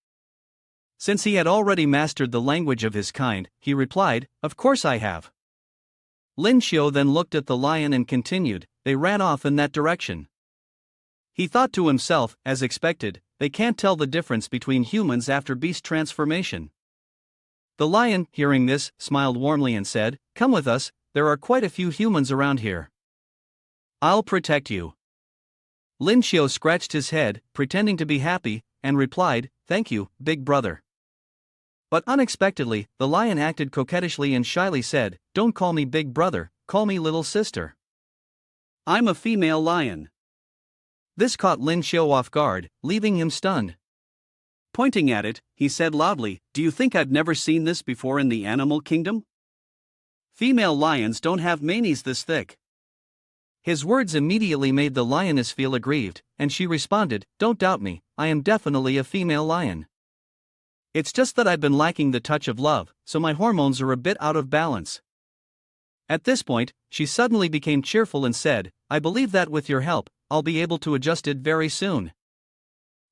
Since he had already mastered the language of his kind, he replied, "Of course I have." Lin Xiu then looked at the lion and continued, "They ran off in that direction." He thought to himself, as expected, they can't tell the difference between humans after beast transformation. The lion, hearing this, smiled warmly and said, "Come with us, there are quite a few humans around here. I'll protect you." Lin Xiu scratched his head, pretending to be happy, and replied, "Thank you, big brother." But unexpectedly, the lion acted coquettishly and shyly said, "Don't call me big brother, call me little sister. I'm a female lion." This caught Lin Xiu off guard, leaving him stunned. Pointing at it, he said loudly, "Do you think I've never seen this before in the animal kingdom? Female lions don't have manes this thick." His words immediately made the lioness feel aggrieved, and she responded, "Don't doubt me, I am definitely a female lion. It's just that I've been lacking the touch of love, so my hormones are a bit out of balance." At this point, she suddenly became cheerful and said, "I believe that with your help, I'll be able to adjust it very soon."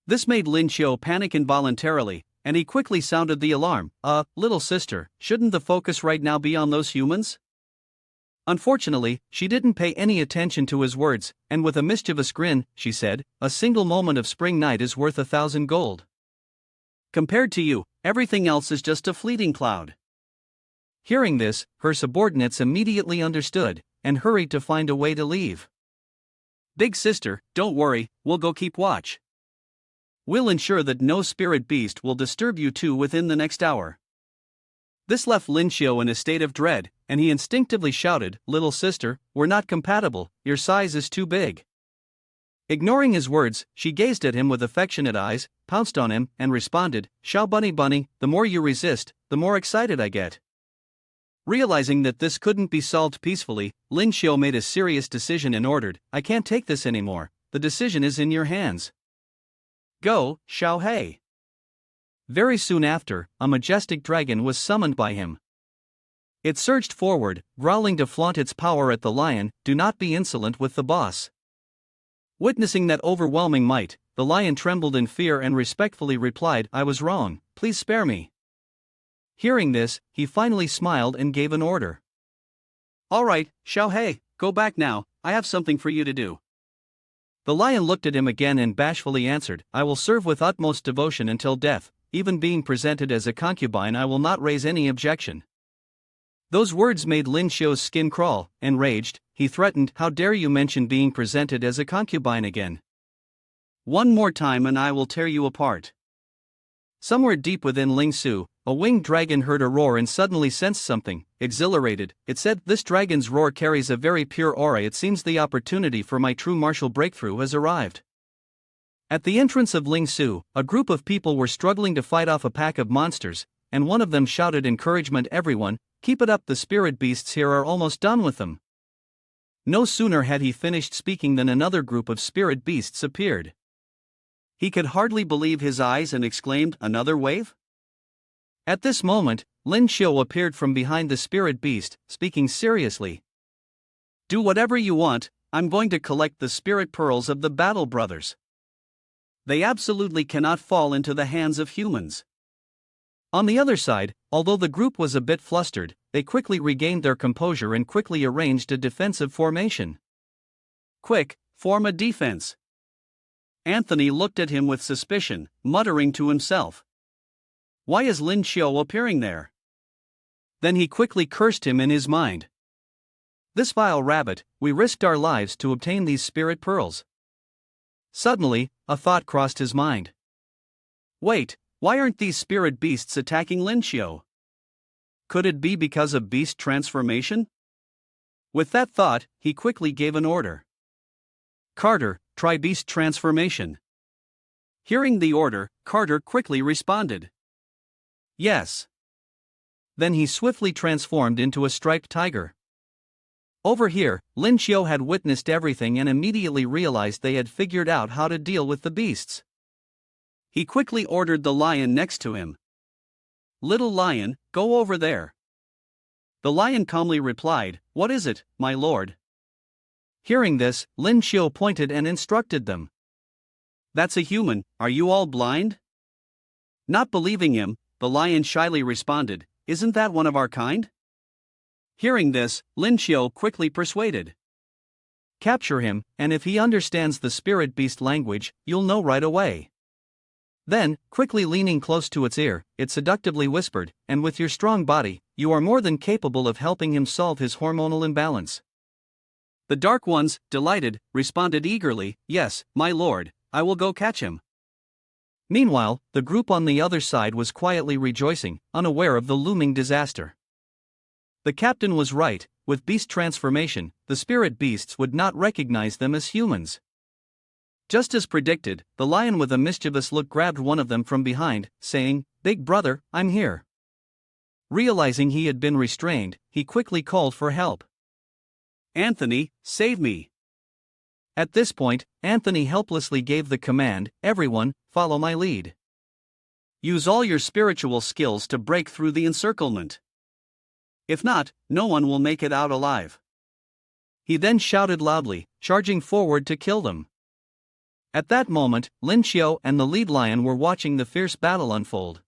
This made Lin Xiu panic involuntarily, and he quickly sounded the alarm, Little sister, shouldn't the focus right now be on those humans?" Unfortunately, she didn't pay any attention to his words, and with a mischievous grin, she said, "A single moment of spring night is worth 1,000 gold. Compared to you, everything else is just a fleeting cloud." Hearing this, her subordinates immediately understood, and hurried to find a way to leave. "Big sister, don't worry, we'll go keep watch. We'll ensure that no spirit beast will disturb you two within the next hour." This left Lin Xiu in a state of dread, and he instinctively shouted, "Little sister, we're not compatible, your size is too big." Ignoring his words, she gazed at him with affectionate eyes, pounced on him, and responded, "Xiao bunny bunny, the more you resist, the more excited I get." Realizing that this couldn't be solved peacefully, Lin Xiu made a serious decision and ordered, "I can't take this anymore, the decision is in your hands. Go, Xiao Hei." Very soon after, a majestic dragon was summoned by him. It surged forward, growling to flaunt its power at the lion, "Do not be insolent with the boss." Witnessing that overwhelming might, the lion trembled in fear and respectfully replied, "I was wrong, please spare me." Hearing this, he finally smiled and gave an order. "All right, Xiao Hei, go back now, I have something for you to do." The lion looked at him again and bashfully answered, I will serve with utmost devotion until death, even being presented as a concubine I will not raise any objection. Those words made Lin Xiu's skin crawl. Enraged, he threatened, how dare you mention being presented as a concubine again? One more time and I will tear you apart. Somewhere deep within Ling Su, a winged dragon heard a roar and suddenly sensed something. Exhilarated, it said, this dragon's roar carries a very pure aura. It seems the opportunity for my true martial breakthrough has arrived. At the entrance of Ling Su, a group of people were struggling to fight off a pack of monsters, and one of them shouted encouragement, everyone, keep it up, the spirit beasts here are almost done with them. No sooner had he finished speaking than another group of spirit beasts appeared. He could hardly believe his eyes and exclaimed, another wave? At this moment, Lin Xiu appeared from behind the spirit beast, speaking seriously. Do whatever you want, I'm going to collect the spirit pearls of the Battle Brothers. They absolutely cannot fall into the hands of humans. On the other side, although the group was a bit flustered, they quickly regained their composure and quickly arranged a defensive formation. Quick, form a defense. Anthony looked at him with suspicion, muttering to himself. Why is Lin Xiu appearing there? Then he quickly cursed him in his mind. This vile rabbit, we risked our lives to obtain these spirit pearls. Suddenly, a thought crossed his mind. Wait, why aren't these spirit beasts attacking Lin Xiu? Could it be because of beast transformation? With that thought, he quickly gave an order. Carter, try beast transformation. Hearing the order, Carter quickly responded. Yes. Then he swiftly transformed into a striped tiger. Over here, Lin Xiu had witnessed everything and immediately realized they had figured out how to deal with the beasts. He quickly ordered the lion next to him. Little lion, go over there. The lion calmly replied, what is it, my lord? Hearing this, Lin Xiu pointed and instructed them. That's a human, are you all blind? Not believing him, the lion shyly responded, isn't that one of our kind? Hearing this, Lin Xiu quickly persuaded. Capture him, and if he understands the spirit beast language, you'll know right away. Then, quickly leaning close to its ear, it seductively whispered, and with your strong body, you are more than capable of helping him solve his hormonal imbalance. The Dark Ones, delighted, responded eagerly, yes, my lord, I will go catch him. Meanwhile, the group on the other side was quietly rejoicing, unaware of the looming disaster. The captain was right, with beast transformation, the spirit beasts would not recognize them as humans. Just as predicted, the lion with a mischievous look grabbed one of them from behind, saying, Big brother, I'm here. Realizing he had been restrained, he quickly called for help. Anthony, save me. At this point, Anthony helplessly gave the command, everyone, follow my lead. Use all your spiritual skills to break through the encirclement. If not, no one will make it out alive. He then shouted loudly, charging forward to kill them. At that moment, Lin Xiu and the lead lion were watching the fierce battle unfold.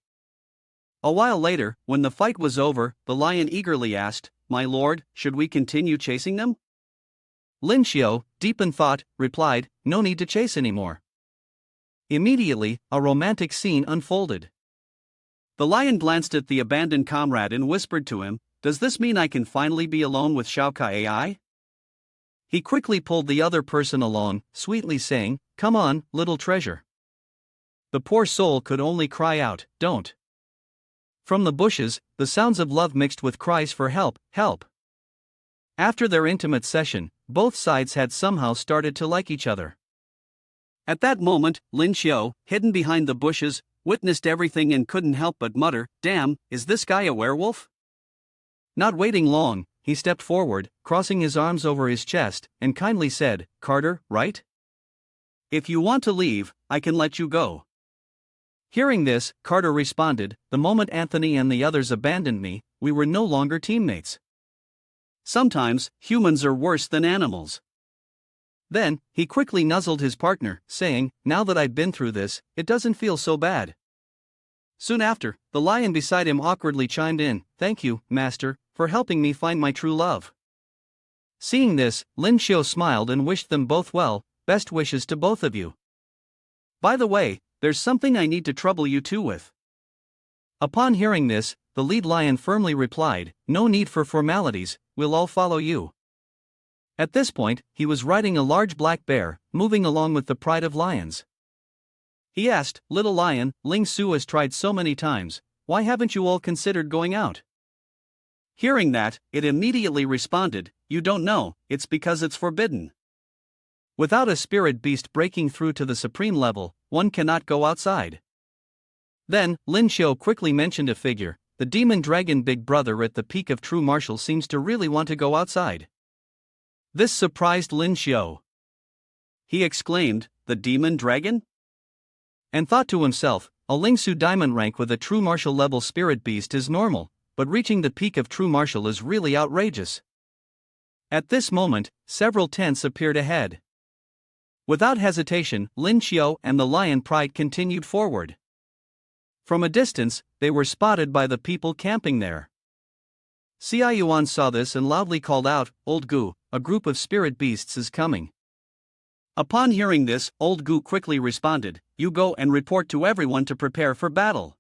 A while later, when the fight was over, the lion eagerly asked, my lord, should we continue chasing them? Lin Xiu, deep in thought, replied, no need to chase anymore. Immediately, a romantic scene unfolded. The lion glanced at the abandoned comrade and whispered to him, does this mean I can finally be alone with Shao Kai? He quickly pulled the other person along, sweetly saying, come on, little treasure. The poor soul could only cry out, don't. From the bushes, the sounds of love mixed with cries for help, help. After their intimate session, both sides had somehow started to like each other. At that moment, Lin Xiu, hidden behind the bushes, witnessed everything and couldn't help but mutter, damn, is this guy a werewolf? Not waiting long, he stepped forward, crossing his arms over his chest, and kindly said, Carter, right? If you want to leave, I can let you go. Hearing this, Carter responded, the moment Anthony and the others abandoned me, we were no longer teammates. Sometimes, humans are worse than animals. Then, he quickly nuzzled his partner, saying, now that I've been through this, it doesn't feel so bad. Soon after, the lion beside him awkwardly chimed in, thank you, master, for helping me find my true love. Seeing this, Lin Xiu smiled and wished them both well, best wishes to both of you. By the way, there's something I need to trouble you two with. Upon hearing this, the lead lion firmly replied, no need for formalities, we'll all follow you. At this point, he was riding a large black bear, moving along with the pride of lions. He asked, little lion, Ling Su has tried so many times, why haven't you all considered going out? Hearing that, it immediately responded, you don't know, it's because it's forbidden. Without a spirit beast breaking through to the supreme level, one cannot go outside. Then, Lin Xiu quickly mentioned a figure, the demon dragon big brother at the peak of true martial seems to really want to go outside. This surprised Lin Xiu. He exclaimed, the demon dragon? And thought to himself, a Lingsu diamond rank with a true martial level spirit beast is normal, but reaching the peak of true martial is really outrageous. At this moment, several tents appeared ahead. Without hesitation, Lin Xiu and the lion pride continued forward. From a distance, they were spotted by the people camping there. Xia Yuan saw this and loudly called out, Old Gu, a group of spirit beasts is coming. Upon hearing this, Old Gu quickly responded, you go and report to everyone to prepare for battle.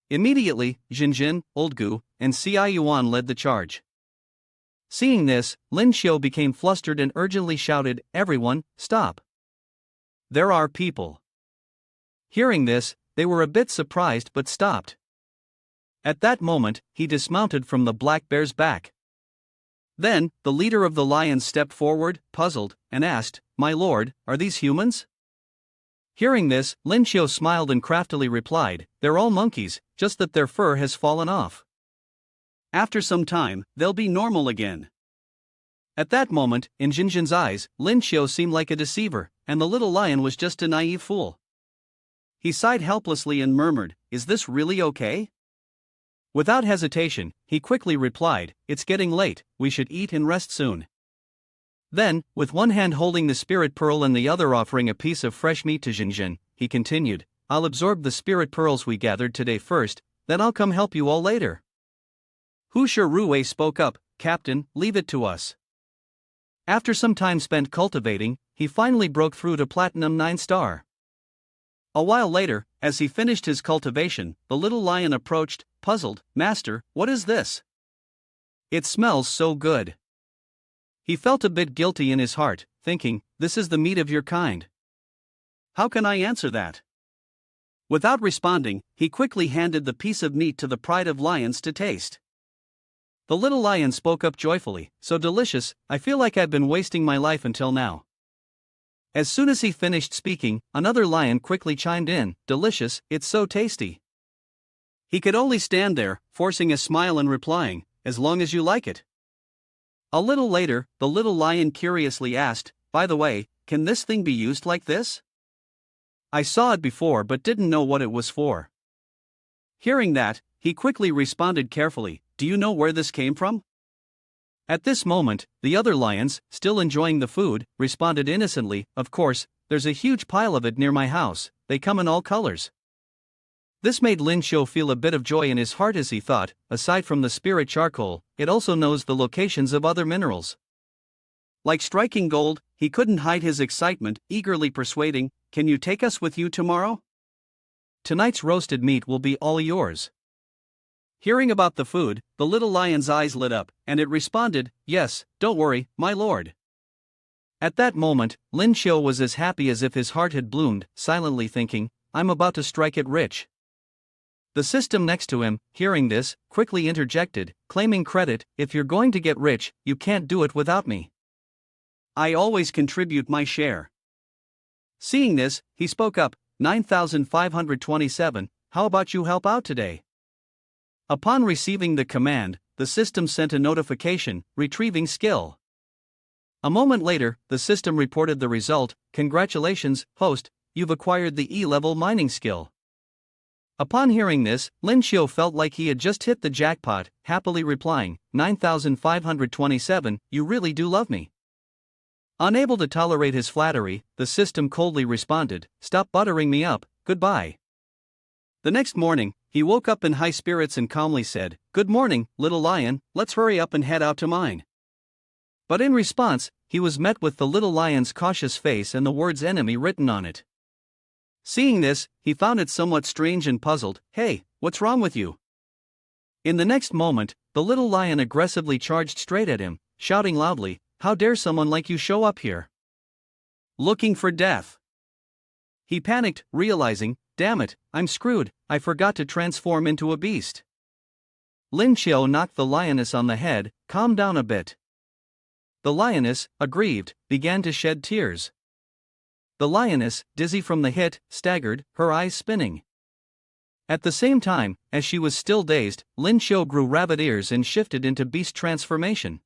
Immediately, Jinjin, Old Gu, and Xia Yuan led the charge. Seeing this, Lin Xiu became flustered and urgently shouted, everyone, stop. There are people. Hearing this, they were a bit surprised but stopped. At that moment, he dismounted from the black bear's back. Then, the leader of the lions stepped forward, puzzled, and asked, my lord, are these humans? Hearing this, Lin Xiu smiled and craftily replied, they're all monkeys, just that their fur has fallen off. After some time, they'll be normal again. At that moment, in Jinjin's eyes, Lin Xiu seemed like a deceiver, and the little lion was just a naive fool. He sighed helplessly and murmured, is this really okay? Without hesitation, he quickly replied, it's getting late, we should eat and rest soon. Then, with one hand holding the spirit pearl and the other offering a piece of fresh meat to Jinjin, he continued, I'll absorb the spirit pearls we gathered today first, then I'll come help you all later. Hu Shiruwei spoke up, Captain, leave it to us. After some time spent cultivating, he finally broke through to Platinum 9-star. A while later, as he finished his cultivation, the little lion approached, puzzled, Master, what is this? It smells so good. He felt a bit guilty in his heart, thinking, this is the meat of your kind. How can I answer that? Without responding, he quickly handed the piece of meat to the pride of lions to taste. The little lion spoke up joyfully, so delicious, I feel like I've been wasting my life until now. As soon as he finished speaking, another lion quickly chimed in, delicious, it's so tasty. He could only stand there, forcing a smile and replying, as long as you like it. A little later, the little lion curiously asked, by the way, can this thing be used like this? I saw it before but didn't know what it was for. Hearing that, he quickly responded carefully, do you know where this came from? At this moment, the other lions, still enjoying the food, responded innocently, of course, there's a huge pile of it near my house, they come in all colors. This made Lin Xiu feel a bit of joy in his heart as he thought, aside from the spirit charcoal, it also knows the locations of other minerals. Like striking gold, he couldn't hide his excitement, eagerly persuading, can you take us with you tomorrow? Tonight's roasted meat will be all yours. Hearing about the food, the little lion's eyes lit up, and it responded, yes, don't worry, my lord. At that moment, Lin Xiu was as happy as if his heart had bloomed, silently thinking, I'm about to strike it rich. The system next to him, hearing this, quickly interjected, claiming credit, if you're going to get rich, you can't do it without me. I always contribute my share. Seeing this, he spoke up, 9,527, how about you help out today? Upon receiving the command, the system sent a notification, retrieving skill. A moment later, the system reported the result, congratulations, host, you've acquired the E-level mining skill. Upon hearing this, Lin Xiu felt like he had just hit the jackpot, happily replying, 9,527, you really do love me. Unable to tolerate his flattery, the system coldly responded, stop buttering me up, goodbye. The next morning, he woke up in high spirits and calmly said, good morning, little lion, let's hurry up and head out to mine. But in response, he was met with the little lion's cautious face and the words enemy written on it. Seeing this, he found it somewhat strange and puzzled. Hey, what's wrong with you? In the next moment, the little lion aggressively charged straight at him, shouting loudly, "How dare someone like you show up here? Looking for death?" He panicked, realizing, damn it, I'm screwed, I forgot to transform into a beast. Lin Xiao knocked the lioness on the head. Calm down a bit. The lioness, aggrieved, began to shed tears. The lioness, dizzy from the hit, staggered, her eyes spinning. At the same time, as she was still dazed, Lin Xiao grew rabbit ears and shifted into beast transformation.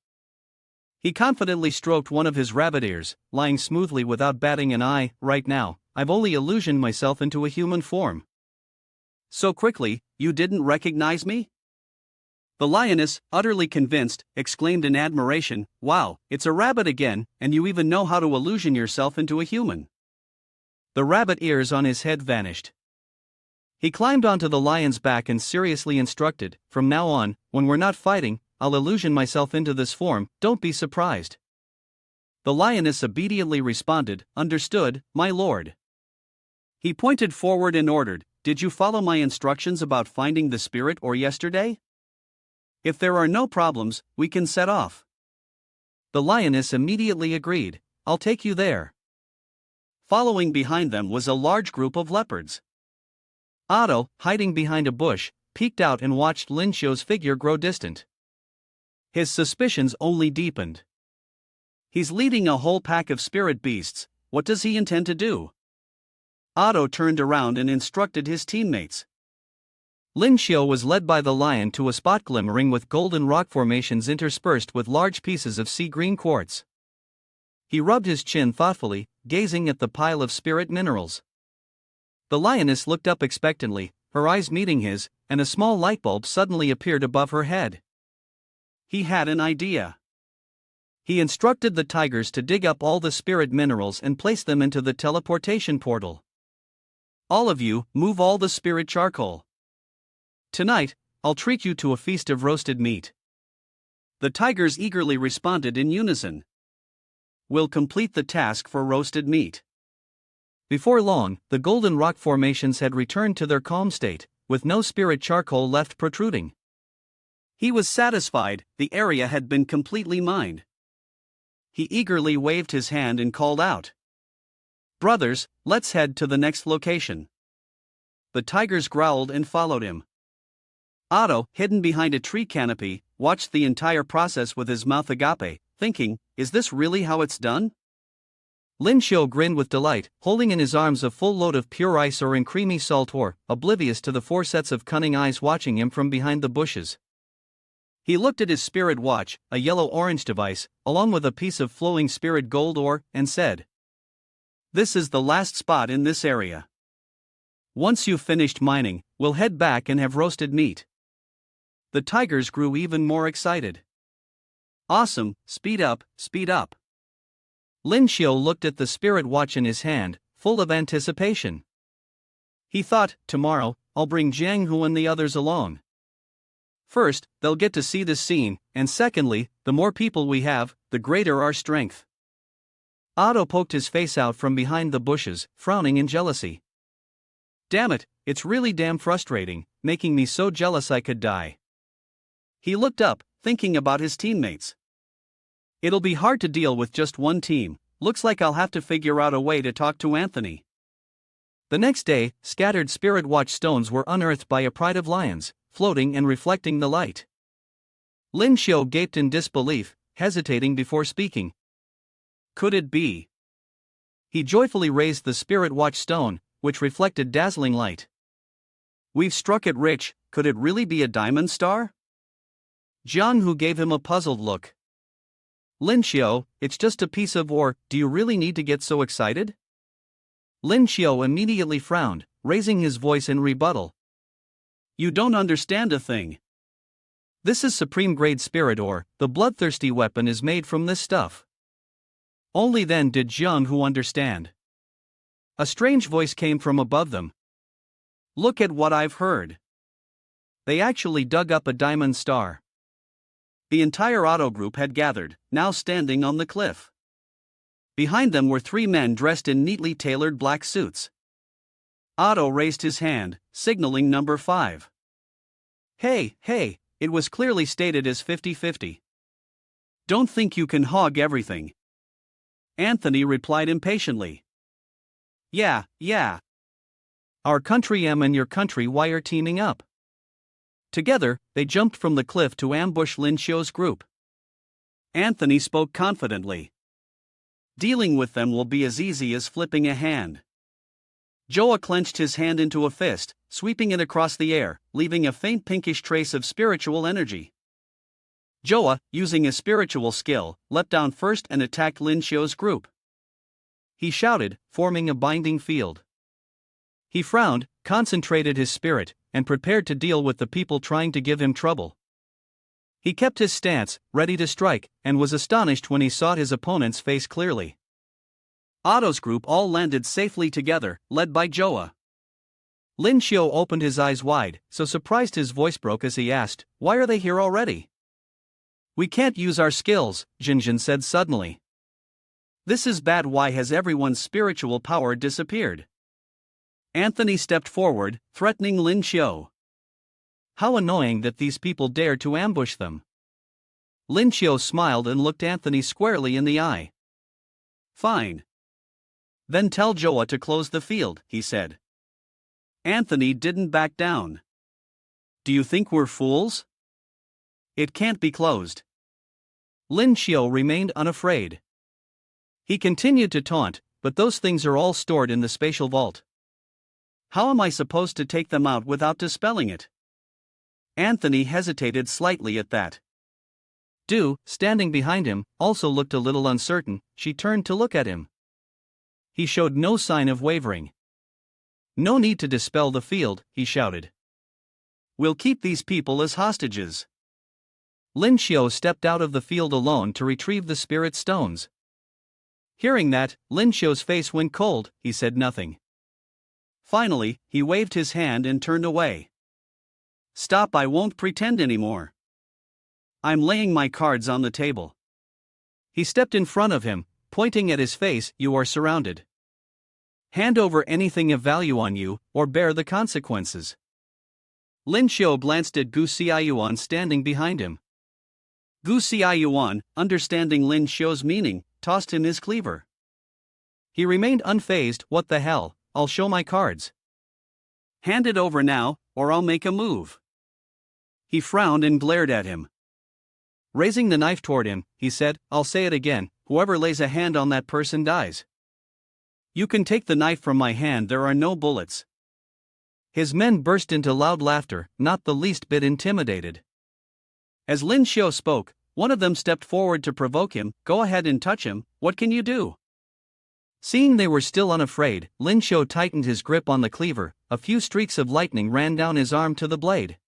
He confidently stroked one of his rabbit ears, lying smoothly without batting an eye. Right now, I've only illusioned myself into a human form. So quickly, you didn't recognize me? The lioness, utterly convinced, exclaimed in admiration, "Wow, it's a rabbit again, and you even know how to illusion yourself into a human." The rabbit ears on his head vanished. He climbed onto the lion's back and seriously instructed, "From now on, when we're not fighting, I'll illusion myself into this form, don't be surprised." The lioness obediently responded, "Understood, my lord." He pointed forward and ordered, "Did you follow my instructions about finding the spirit or yesterday? If there are no problems, we can set off." The lioness immediately agreed, "I'll take you there." Following behind them was a large group of leopards. Otto, hiding behind a bush, peeked out and watched Lin Xiao's figure grow distant. His suspicions only deepened. He's leading a whole pack of spirit beasts, what does he intend to do? Otto turned around and instructed his teammates. Lin Xiao was led by the lion to a spot glimmering with golden rock formations interspersed with large pieces of sea green quartz. He rubbed his chin thoughtfully, gazing at the pile of spirit minerals. The lioness looked up expectantly, her eyes meeting his, and a small light bulb suddenly appeared above her head. He had an idea. He instructed the tigers to dig up all the spirit minerals and place them into the teleportation portal. "All of you, move all the spirit charcoal. Tonight, I'll treat you to a feast of roasted meat." The tigers eagerly responded in unison. "We'll complete the task for roasted meat." Before long, the golden rock formations had returned to their calm state, with no spirit charcoal left protruding. He was satisfied, the area had been completely mined. He eagerly waved his hand and called out, "Brothers, let's head to the next location." The tigers growled and followed him. Otto, hidden behind a tree canopy, watched the entire process with his mouth agape, thinking, is this really how it's done? Lin Xiao grinned with delight, holding in his arms a full load of pure ice ore and creamy salt ore, oblivious to the 4 sets of cunning eyes watching him from behind the bushes. He looked at his spirit watch, a yellow-orange device, along with a piece of flowing spirit gold ore, and said, "This is the last spot in this area. Once you've finished mining, we'll head back and have roasted meat." The tigers grew even more excited. "Awesome, speed up, speed up." Lin Xiao looked at the spirit watch in his hand, full of anticipation. He thought, tomorrow, I'll bring Jiang Hu and the others along. First, they'll get to see this scene, and secondly, the more people we have, the greater our strength. Otto poked his face out from behind the bushes, frowning in jealousy. "Damn it, it's really damn frustrating, making me so jealous I could die." He looked up, thinking about his teammates. "It'll be hard to deal with just one team, looks like I'll have to figure out a way to talk to Anthony." The next day, scattered spirit watch stones were unearthed by a pride of lions, floating and reflecting the light. Lin Xiao gaped in disbelief, hesitating before speaking. Could it be? He joyfully raised the spirit watch stone, which reflected dazzling light. "We've struck it rich, could it really be a diamond star?" Jiang Hu gave him a puzzled look. "Lin Xiao, it's just a piece of ore, do you really need to get so excited?" Lin Xiao immediately frowned, raising his voice in rebuttal. "You don't understand a thing. This is supreme-grade spirit ore, the bloodthirsty weapon is made from this stuff." Only then did Jiang Hu understand. A strange voice came from above them. "Look at what I've heard. They actually dug up a diamond star." The entire Otto group had gathered, now standing on the cliff. Behind them were 3 men dressed in neatly tailored black suits. Otto raised his hand, signaling number 5. Hey, it was clearly stated as 50-50. Don't think you can hog everything. Anthony replied impatiently. Yeah. Our country M and your country Y are teaming up. Together, they jumped from the cliff to ambush Lin Xiu's group. Anthony spoke confidently. Dealing with them will be as easy as flipping a hand. Joa clenched his hand into a fist, sweeping it across the air, leaving a faint pinkish trace of spiritual energy. Joa, using a spiritual skill, leapt down first and attacked Lin Xiu's group. He shouted, forming a binding field. He frowned, concentrated his spirit, and prepared to deal with the people trying to give him trouble. He kept his stance, ready to strike, and was astonished when he saw his opponent's face clearly. Otto's group all landed safely together, led by Joa. Lin Xiu opened his eyes wide, so surprised his voice broke as he asked, "Why are they here already?" "We can't use our skills," Jinjin said suddenly. "This is bad. Why has everyone's spiritual power disappeared?" Anthony stepped forward, threatening Lin Xiu. How annoying that these people dared to ambush them. Lin Xiu smiled and looked Anthony squarely in the eye. "Fine. Then tell Joa to close the field," he said. Anthony didn't back down. "Do you think we're fools? It can't be closed." Lin Xiu remained unafraid. He continued to taunt, "But those things are all stored in the spatial vault. How am I supposed to take them out without dispelling it?" Anthony hesitated slightly at that. Du, standing behind him, also looked a little uncertain. She turned to look at him. He showed no sign of wavering. "No need to dispel the field," he shouted. "We'll keep these people as hostages." Lin Xiu stepped out of the field alone to retrieve the spirit stones. Hearing that, Lin Xiu's face went cold. He said nothing. Finally, he waved his hand and turned away. "Stop, I won't pretend anymore. I'm laying my cards on the table." He stepped in front of him, pointing at his face. "You are surrounded. Hand over anything of value on you, or bear the consequences." Lin Xiu glanced at Gu Xiaoyuan standing behind him. Gu Xiaoyuan, understanding Lin Xiu's meaning, tossed him his cleaver. He remained unfazed. "What the hell, I'll show my cards. Hand it over now, or I'll make a move." He frowned and glared at him. Raising the knife toward him, he said, "I'll say it again, whoever lays a hand on that person dies. You can take the knife from my hand, there are no bullets." His men burst into loud laughter, not the least bit intimidated. As Lin Xiu spoke, one of them stepped forward to provoke him. "Go ahead and touch him, what can you do?" Seeing they were still unafraid, Lin Xiu tightened his grip on the cleaver. A few streaks of lightning ran down his arm to the blade.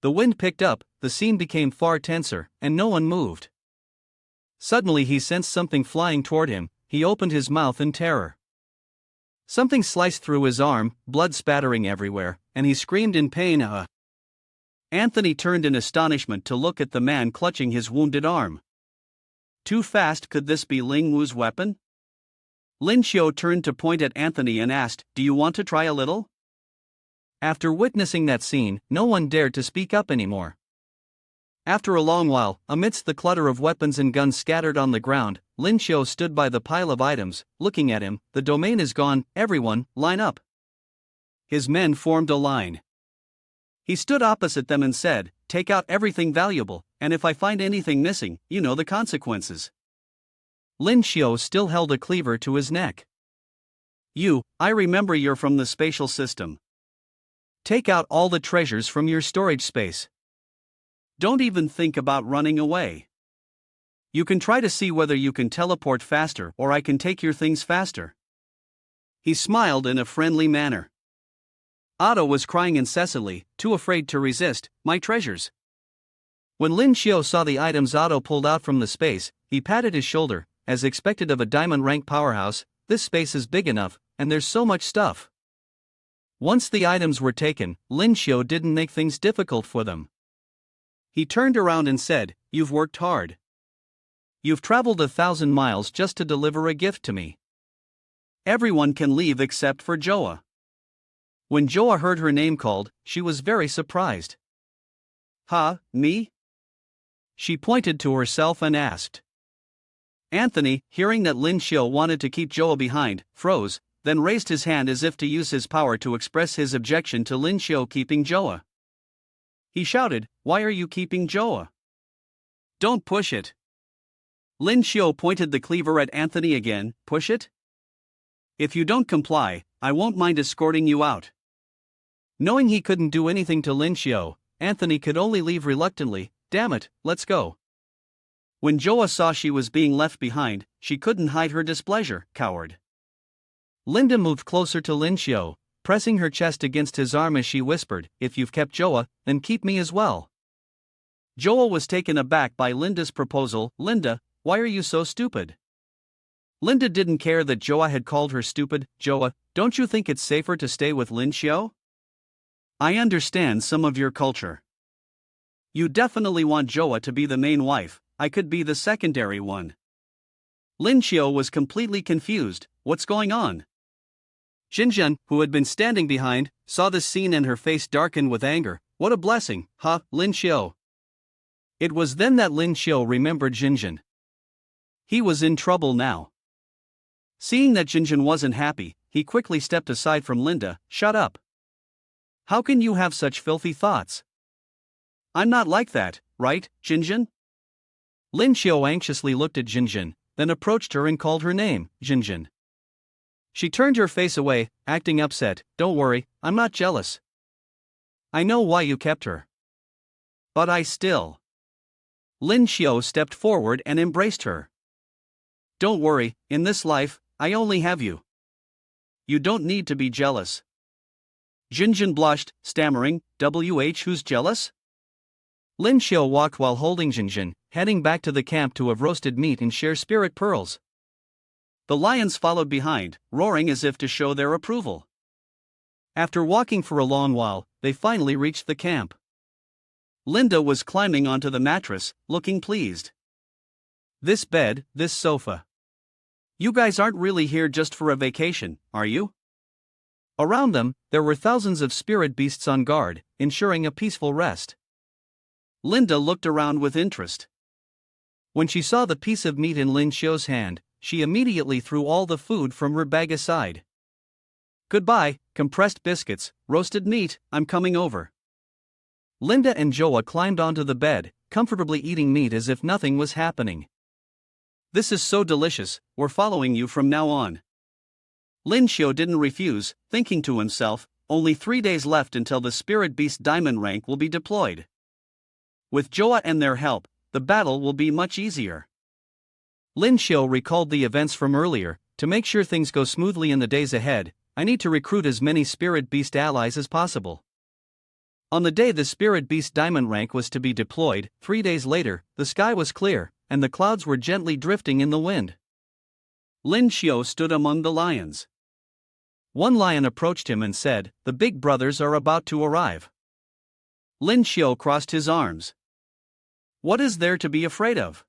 The wind picked up, the scene became far tenser, and no one moved. Suddenly he sensed something flying toward him. He opened his mouth in terror. Something sliced through his arm, blood spattering everywhere, and he screamed in pain. Anthony turned in astonishment to look at the man clutching his wounded arm. Too fast. Could this be Ling Wu's weapon? Lin Xiu turned to point at Anthony and asked, "Do you want to try a little?" After witnessing that scene, no one dared to speak up anymore. After a long while, amidst the clutter of weapons and guns scattered on the ground, Lin Xiu stood by the pile of items, looking at him. "The domain is gone, everyone, line up." His men formed a line. He stood opposite them and said, "Take out everything valuable, and if I find anything missing, you know the consequences." Lin Xiu still held a cleaver to his neck. I remember you're from the spatial system. Take out all the treasures from your storage space. Don't even think about running away. You can try to see whether you can teleport faster, or I can take your things faster." He smiled in a friendly manner. Otto was crying incessantly, too afraid to resist. "My treasures." When Lin Xiu saw the items Otto pulled out from the space, he patted his shoulder. As expected of a diamond-rank powerhouse, this space is big enough, and there's so much stuff. Once the items were taken, Lin Xiu didn't make things difficult for them. He turned around and said, "You've worked hard. You've traveled 1,000 miles just to deliver a gift to me. Everyone can leave except for Joa." When Joa heard her name called, she was very surprised. "Huh, me?" She pointed to herself and asked. Anthony, hearing that Lin Xiu wanted to keep Joa behind, froze, then raised his hand as if to use his power to express his objection to Lin Xiu keeping Joa. He shouted, "Why are you keeping Joa? Don't push it." Lin Xiu pointed the cleaver at Anthony again. "Push it? If you don't comply, I won't mind escorting you out." Knowing he couldn't do anything to Lin Xiu, Anthony could only leave reluctantly. "Damn it, let's go." When Joa saw she was being left behind, she couldn't hide her displeasure. "Coward." Linda moved closer to Lin Xiu, pressing her chest against his arm as she whispered, "If you've kept Joa, then keep me as well." Joa was taken aback by Linda's proposal. "Linda, why are you so stupid?" Linda didn't care that Joa had called her stupid. "Joa, don't you think it's safer to stay with Lin Xiu? I understand some of your culture. You definitely want Joa to be the main wife, I could be the secondary one." Lin Xiu was completely confused. "What's going on?" Jinjun, who had been standing behind, saw this scene and her face darkened with anger. "What a blessing, huh, Lin Xiu?" It was then that Lin Xiu remembered Jinjun. He was in trouble now. Seeing that Jinjun wasn't happy, he quickly stepped aside from Linda. "Shut up. How can you have such filthy thoughts? I'm not like that, right, Jinjun?" Lin Xiu anxiously looked at Jinjun, then approached her and called her name, Jinjun. She turned her face away, acting upset. "Don't worry, I'm not jealous. I know why you kept her. But I still." Lin Xiu stepped forward and embraced her. "Don't worry, in this life, I only have you. You don't need to be jealous." Jinjun blushed, stammering, "Who's jealous?" Lin Xiu walked while holding Jinjun, heading back to the camp to have roasted meat and share spirit pearls. The lions followed behind, roaring as if to show their approval. After walking for a long while, they finally reached the camp. Linda was climbing onto the mattress, looking pleased. "This bed, this sofa. You guys aren't really here just for a vacation, are you?" Around them, there were thousands of spirit beasts on guard, ensuring a peaceful rest. Linda looked around with interest. When she saw the piece of meat in Lin Xiu's hand, she immediately threw all the food from her bag aside. "Goodbye, compressed biscuits, roasted meat, I'm coming over." Linda and Joa climbed onto the bed, comfortably eating meat as if nothing was happening. "This is so delicious, we're following you from now on." Lin Xiu didn't refuse, thinking to himself, "Only 3 days left until the Spirit Beast Diamond rank will be deployed. With Joa and their help, the battle will be much easier." Lin Xiu recalled the events from earlier. "To make sure things go smoothly in the days ahead, I need to recruit as many Spirit Beast allies as possible." On the day the Spirit Beast Diamond rank was to be deployed, 3 days later, the sky was clear, and the clouds were gently drifting in the wind. Lin Xiu stood among the lions. One lion approached him and said, "The big brothers are about to arrive." Lin Xiu crossed his arms. "What is there to be afraid of?"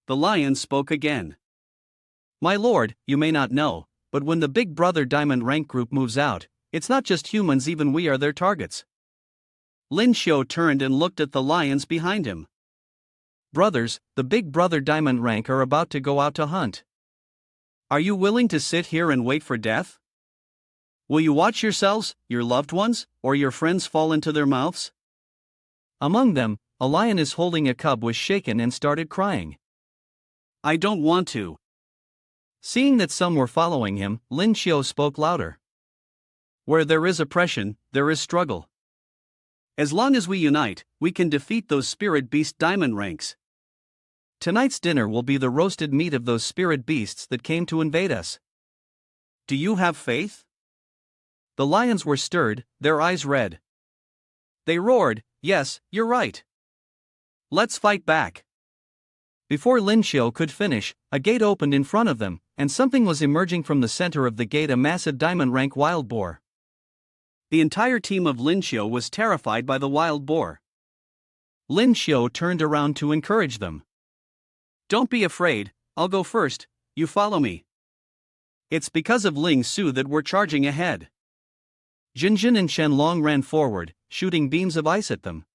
The lion spoke again. "My lord, you may not know, but when the Big Brother Diamond rank group moves out, it's not just humans, even we are their targets." Lin Xiu turned and looked at the lions behind him. "Brothers, the Big Brother Diamond rank are about to go out to hunt. Are you willing to sit here and wait for death? Will you watch yourselves, your loved ones, or your friends fall into their mouths?" Among them, a lion is holding a cub was shaken and started crying. "I don't want to." Seeing that some were following him, Lin Xiu spoke louder. "Where there is oppression, there is struggle. As long as we unite, we can defeat those Spirit Beast Diamond ranks. Tonight's dinner will be the roasted meat of those spirit beasts that came to invade us. Do you have faith?" The lions were stirred, their eyes red. They roared, "Yes, you're right. Let's fight back." Before Lin Xiu could finish, a gate opened in front of them, and something was emerging from the center of the gate, a massive diamond rank wild boar. The entire team of Lin Xiu was terrified by the wild boar. Lin Xiu turned around to encourage them. Don't be afraid, I'll go first, you follow me. It's because of Ling Su that we're charging ahead. Jinjin and Shenlong ran forward, shooting beams of ice at them.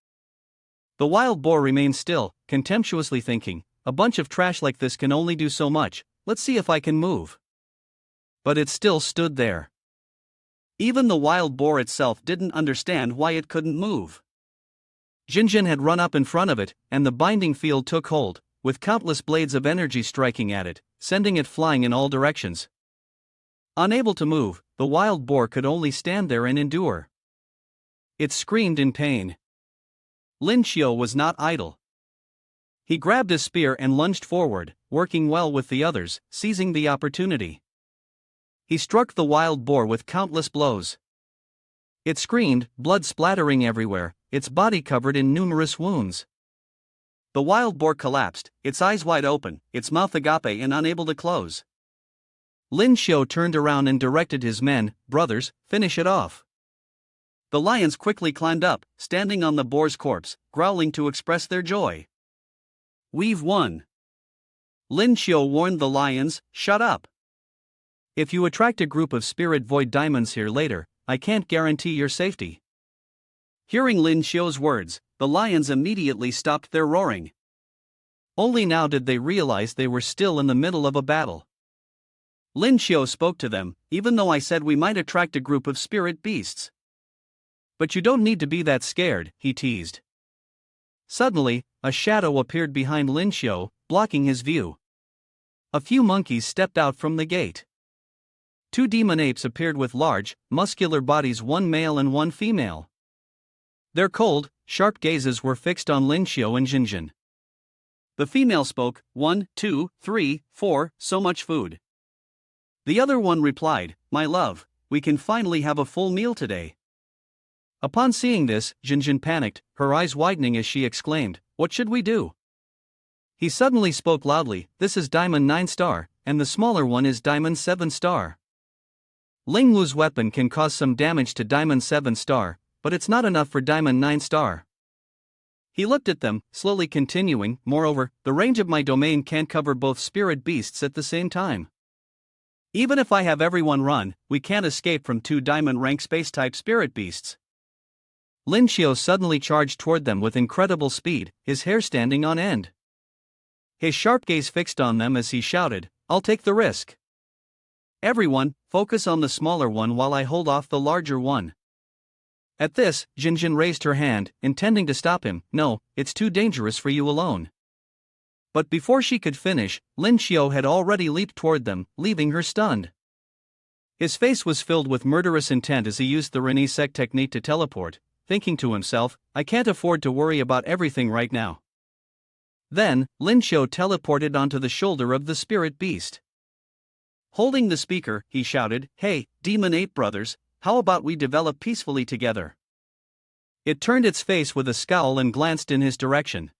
The wild boar remained still, contemptuously thinking, a bunch of trash like this can only do so much, let's see if I can move. But it still stood there. Even the wild boar itself didn't understand why it couldn't move. Jinjin had run up in front of it, and the binding field took hold, with countless blades of energy striking at it, sending it flying in all directions. Unable to move, the wild boar could only stand there and endure. It screamed in pain. Lin Xiu was not idle. He grabbed his spear and lunged forward, working well with the others, seizing the opportunity. He struck the wild boar with countless blows. It screamed, blood splattering everywhere, its body covered in numerous wounds. The wild boar collapsed, its eyes wide open, its mouth agape and unable to close. Lin Xiu turned around and directed his men, brothers, finish it off. The lions quickly climbed up, standing on the boar's corpse, growling to express their joy. We've won. Lin Xiu warned the lions, shut up. If you attract a group of spirit void diamonds here later, I can't guarantee your safety. Hearing Lin Xiu's words, the lions immediately stopped their roaring. Only now did they realize they were still in the middle of a battle. Lin Xiu spoke to them, even though I said we might attract a group of spirit beasts. But you don't need to be that scared, he teased. Suddenly, a shadow appeared behind Lin Xiu, blocking his view. A few monkeys stepped out from the gate. Two demon apes appeared with large, muscular bodies, one male and one female. Their cold, sharp gazes were fixed on Lin Xiu and Jinjin. The female spoke, 1, 2, 3, 4, so much food. The other one replied, my love, we can finally have a full meal today. Upon seeing this, Jinjin panicked, her eyes widening as she exclaimed, what should we do? He suddenly spoke loudly, this is Diamond 9 star, and the smaller one is Diamond 7 star. Ling Wu's weapon can cause some damage to Diamond 7 star, but it's not enough for Diamond 9 star. He looked at them, slowly continuing, moreover, the range of my domain can't cover both spirit beasts at the same time. Even if I have everyone run, we can't escape from 2 diamond rank space-type spirit beasts. Lin Xiu suddenly charged toward them with incredible speed, his hair standing on end. His sharp gaze fixed on them as he shouted, I'll take the risk. Everyone, focus on the smaller one while I hold off the larger one. At this, Jinjin raised her hand, intending to stop him. No, it's too dangerous for you alone. But before she could finish, Lin Xiu had already leaped toward them, leaving her stunned. His face was filled with murderous intent as he used the Renisec technique to teleport, thinking to himself, I can't afford to worry about everything right now. Then, Lin Xiu teleported onto the shoulder of the spirit beast. Holding the speaker, he shouted, hey, demon ape brothers, how about we develop peacefully together? It turned its face with a scowl and glanced in his direction.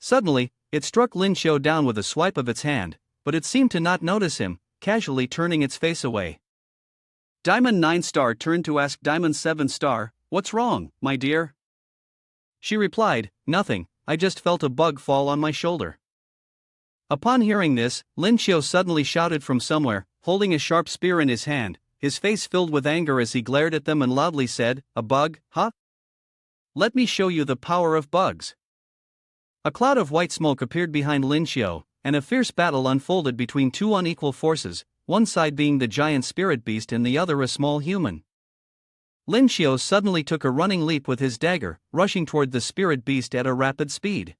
Suddenly, it struck Lin Xiu down with a swipe of its hand, but it seemed to not notice him, casually turning its face away. Diamond 9 star turned to ask Diamond 7 star, what's wrong, my dear? She replied, nothing, I just felt a bug fall on my shoulder. Upon hearing this, Lin Xiu suddenly shouted from somewhere, holding a sharp spear in his hand, his face filled with anger as he glared at them and loudly said, a bug, huh? Let me show you the power of bugs. A cloud of white smoke appeared behind Lin Xiu, and a fierce battle unfolded between 2 unequal forces, one side being the giant spirit beast and the other a small human. Lin Xiu suddenly took a running leap with his dagger, rushing toward the spirit beast at a rapid speed.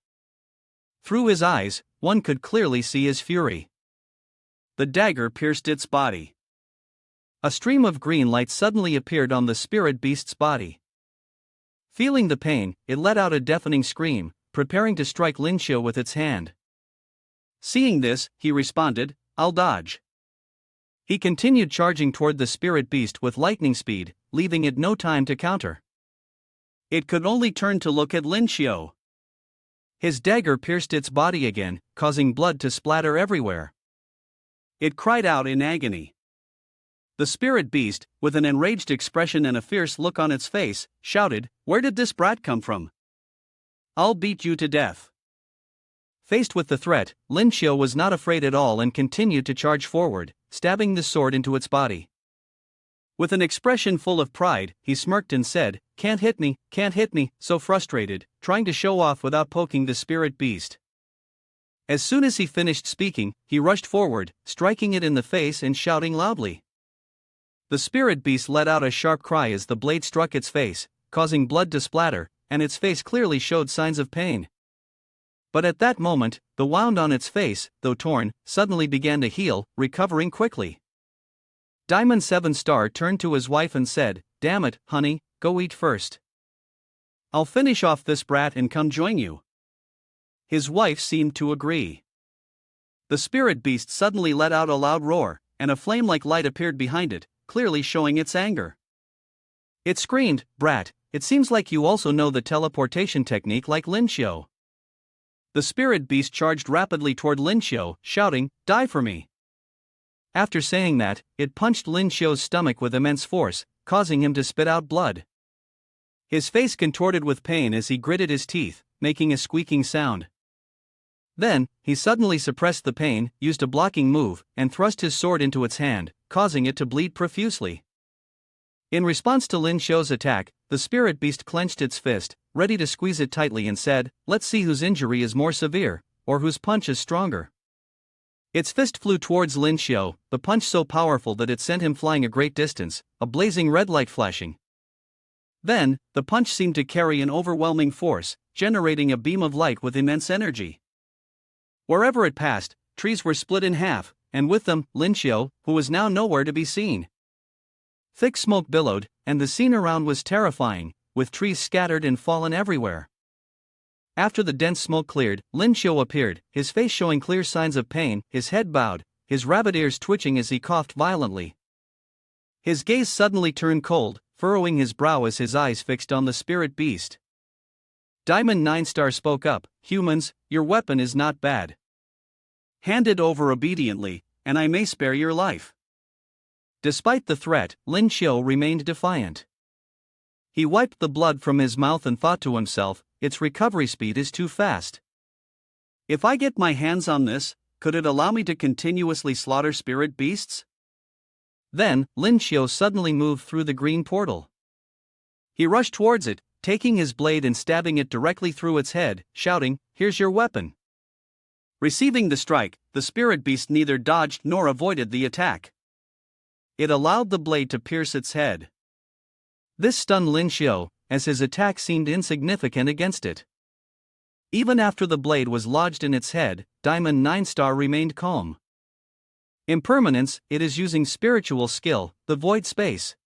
Through his eyes, one could clearly see his fury. The dagger pierced its body. A stream of green light suddenly appeared on the spirit beast's body. Feeling the pain, it let out a deafening scream, preparing to strike Lin Xiu with its hand. Seeing this, he responded, I'll dodge. He continued charging toward the spirit beast with lightning speed, leaving it no time to counter. It could only turn to look at Lin Xiu. His dagger pierced its body again, causing blood to splatter everywhere. It cried out in agony. The spirit beast, with an enraged expression and a fierce look on its face, shouted, where did this brat come from? I'll beat you to death. Faced with the threat, Lin Xiu was not afraid at all and continued to charge forward, stabbing the sword into its body. With an expression full of pride, he smirked and said, can't hit me, so frustrated, trying to show off without poking the spirit beast. As soon as he finished speaking, he rushed forward, striking it in the face and shouting loudly. The spirit beast let out a sharp cry as the blade struck its face, causing blood to splatter, and its face clearly showed signs of pain. But at that moment, the wound on its face, though torn, suddenly began to heal, recovering quickly. Diamond 7 Star turned to his wife and said, damn it, honey, go eat first. I'll finish off this brat and come join you. His wife seemed to agree. The spirit beast suddenly let out a loud roar, and a flame-like light appeared behind it, clearly showing its anger. It screamed, brat, it seems like you also know the teleportation technique like Lin Xiu. The spirit beast charged rapidly toward Lin Xiu, shouting, die for me. After saying that, it punched Lin Xiu's stomach with immense force, causing him to spit out blood. His face contorted with pain as he gritted his teeth, making a squeaking sound. Then, he suddenly suppressed the pain, used a blocking move, and thrust his sword into its hand, causing it to bleed profusely. In response to Lin Xiu's attack, the spirit beast clenched its fist, ready to squeeze it tightly and said, let's see whose injury is more severe, or whose punch is stronger. Its fist flew towards Lin Xiu, the punch so powerful that it sent him flying a great distance, a blazing red light flashing. Then, the punch seemed to carry an overwhelming force, generating a beam of light with immense energy. Wherever it passed, trees were split in half, and with them, Lin Xiu, who was now nowhere to be seen. Thick smoke billowed, and the scene around was terrifying, with trees scattered and fallen everywhere. After the dense smoke cleared, Lin Xiu appeared, his face showing clear signs of pain, his head bowed, his rabbit ears twitching as he coughed violently. His gaze suddenly turned cold, furrowing his brow as his eyes fixed on the spirit beast. Diamond 9 Star spoke up, humans, your weapon is not bad. Hand it over obediently, and I may spare your life. Despite the threat, Lin Xiu remained defiant. He wiped the blood from his mouth and thought to himself, its recovery speed is too fast. If I get my hands on this, could it allow me to continuously slaughter spirit beasts? Then, Lin Xiu suddenly moved through the green portal. He rushed towards it, taking his blade and stabbing it directly through its head, shouting, here's your weapon. Receiving the strike, the spirit beast neither dodged nor avoided the attack. It allowed the blade to pierce its head. This stunned Lin Xiu, as his attack seemed insignificant against it. Even after the blade was lodged in its head, Diamond 9 Star remained calm. Impermanence, it is using spiritual skill, the void space.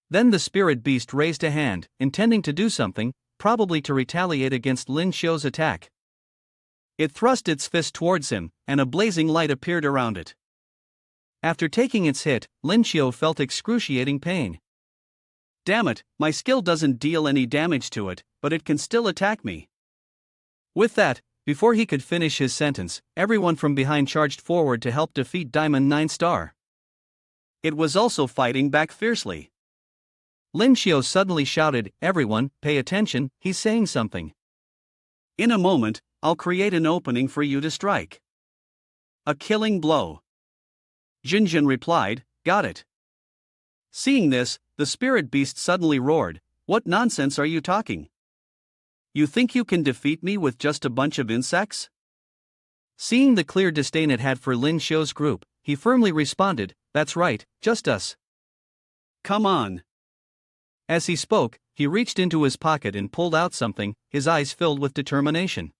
Then the spirit beast raised a hand, intending to do something, probably to retaliate against Lin Xiu's attack. It thrust its fist towards him, and a blazing light appeared around it. After taking its hit, Lin Xiu felt excruciating pain. Damn it, my skill doesn't deal any damage to it, but it can still attack me. With that, before he could finish his sentence, everyone from behind charged forward to help defeat Diamond 9 Star. It was also fighting back fiercely. Lin Xiu suddenly shouted, everyone, pay attention, he's saying something. In a moment, I'll create an opening for you to strike. A killing blow. Jinjin replied, got it. Seeing this, the spirit beast suddenly roared, what nonsense are you talking? You think you can defeat me with just a bunch of insects? Seeing the clear disdain it had for Lin Xiu's group, he firmly responded, that's right, just us. Come on. As he spoke, he reached into his pocket and pulled out something, his eyes filled with determination.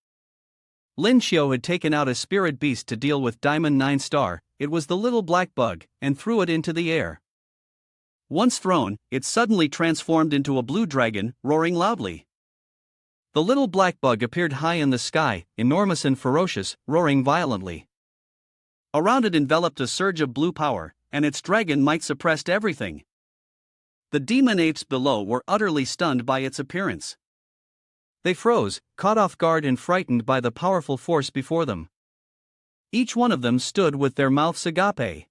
Lin Xiu had taken out a spirit beast to deal with Diamond 9 Star, it was the little black bug, and threw it into the air. Once thrown, it suddenly transformed into a blue dragon, roaring loudly. The little black bug appeared high in the sky, enormous and ferocious, roaring violently. Around it enveloped a surge of blue power, and its dragon might suppressed everything. The demon apes below were utterly stunned by its appearance. They froze, caught off guard and frightened by the powerful force before them. Each one of them stood with their mouths agape.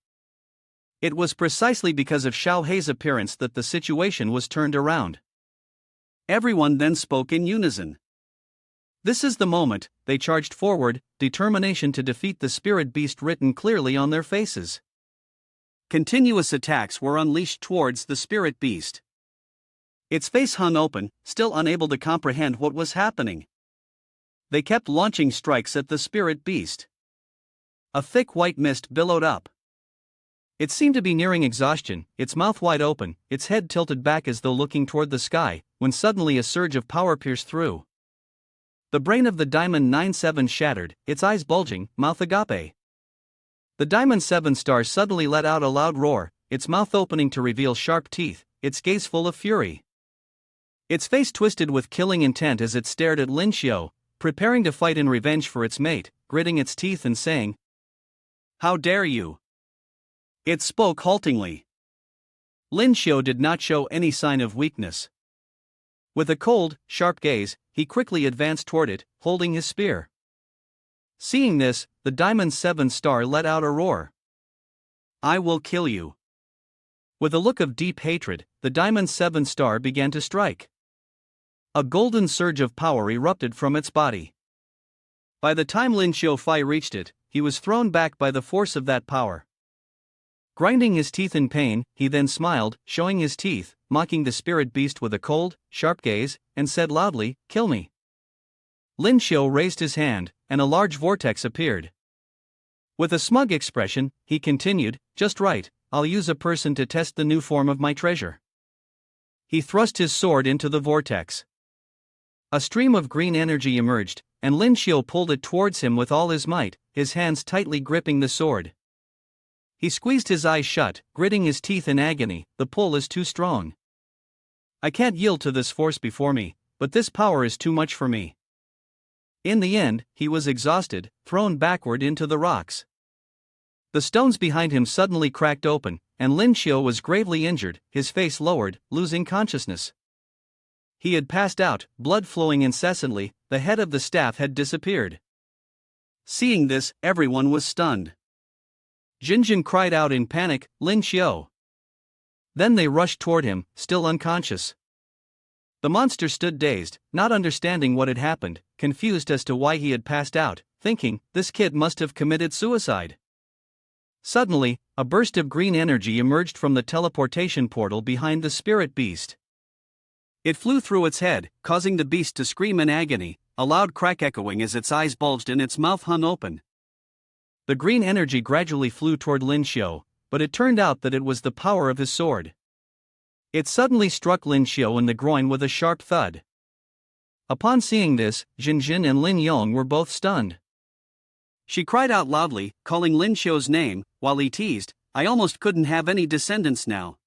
It was precisely because of Xiao Hei's appearance that the situation was turned around. Everyone then spoke in unison. This is the moment, they charged forward, determination to defeat the spirit beast written clearly on their faces. Continuous attacks were unleashed towards the spirit beast. Its face hung open, still unable to comprehend what was happening. They kept launching strikes at the spirit beast. A thick white mist billowed up. It seemed to be nearing exhaustion, its mouth wide open, its head tilted back as though looking toward the sky, when suddenly a surge of power pierced through. The brain of the Diamond 9-7 shattered, its eyes bulging, mouth agape. The Diamond 7 star suddenly let out a loud roar, its mouth opening to reveal sharp teeth, its gaze full of fury. Its face twisted with killing intent as it stared at Lin Xiao, preparing to fight in revenge for its mate, gritting its teeth and saying, "How dare you?" It spoke haltingly. Lin Xiao did not show any sign of weakness. With a cold, sharp gaze, he quickly advanced toward it, holding his spear. Seeing this, the Diamond 7 star let out a roar. "I will kill you." With a look of deep hatred, the Diamond 7 star began to strike. A golden surge of power erupted from its body. By the time Lin Xiaofai reached it, he was thrown back by the force of that power. Grinding his teeth in pain, he then smiled, showing his teeth, mocking the spirit beast with a cold, sharp gaze, and said loudly, "Kill me." Lin Xiao raised his hand, and a large vortex appeared. With a smug expression, he continued, "Just right, I'll use a person to test the new form of my treasure." He thrust his sword into the vortex. A stream of green energy emerged, and Lin Xiao pulled it towards him with all his might, his hands tightly gripping the sword. He squeezed his eyes shut, gritting his teeth in agony. "The pull is too strong. I can't yield to this force before me, but this power is too much for me." In the end, he was exhausted, thrown backward into the rocks. The stones behind him suddenly cracked open, and Lin Xiao was gravely injured, his face lowered, losing consciousness. He had passed out, blood flowing incessantly, the head of the staff had disappeared. Seeing this, everyone was stunned. Jinjin cried out in panic, "Lin Xiao!" Then they rushed toward him, still unconscious. The monster stood dazed, not understanding what had happened, confused as to why he had passed out, thinking, "This kid must have committed suicide." Suddenly, a burst of green energy emerged from the teleportation portal behind the spirit beast. It flew through its head, causing the beast to scream in agony, a loud crack echoing as its eyes bulged and its mouth hung open. The green energy gradually flew toward Lin Xiao, but it turned out that it was the power of his sword. It suddenly struck Lin Xiao in the groin with a sharp thud. Upon seeing this, Jinjin and Lin Yong were both stunned. She cried out loudly, calling Lin Xiao's name, while he teased, "I almost couldn't have any descendants now."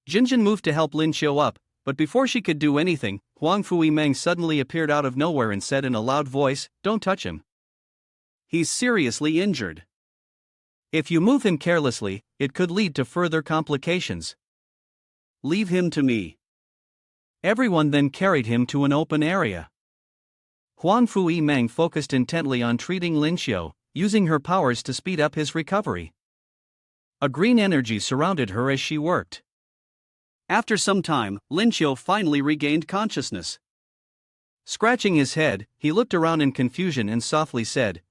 Jinjin moved to help Lin Xiao up, but before she could do anything, Huang Fui Meng suddenly appeared out of nowhere and said in a loud voice, "Don't touch him. He's seriously injured. If you move him carelessly, it could lead to further complications. Leave him to me." Everyone then carried him to an open area. Huang Fui Meng focused intently on treating Lin Xiao, using her powers to speed up his recovery. A green energy surrounded her as she worked. After some time, Lin Xiao finally regained consciousness. Scratching his head, he looked around in confusion and softly said,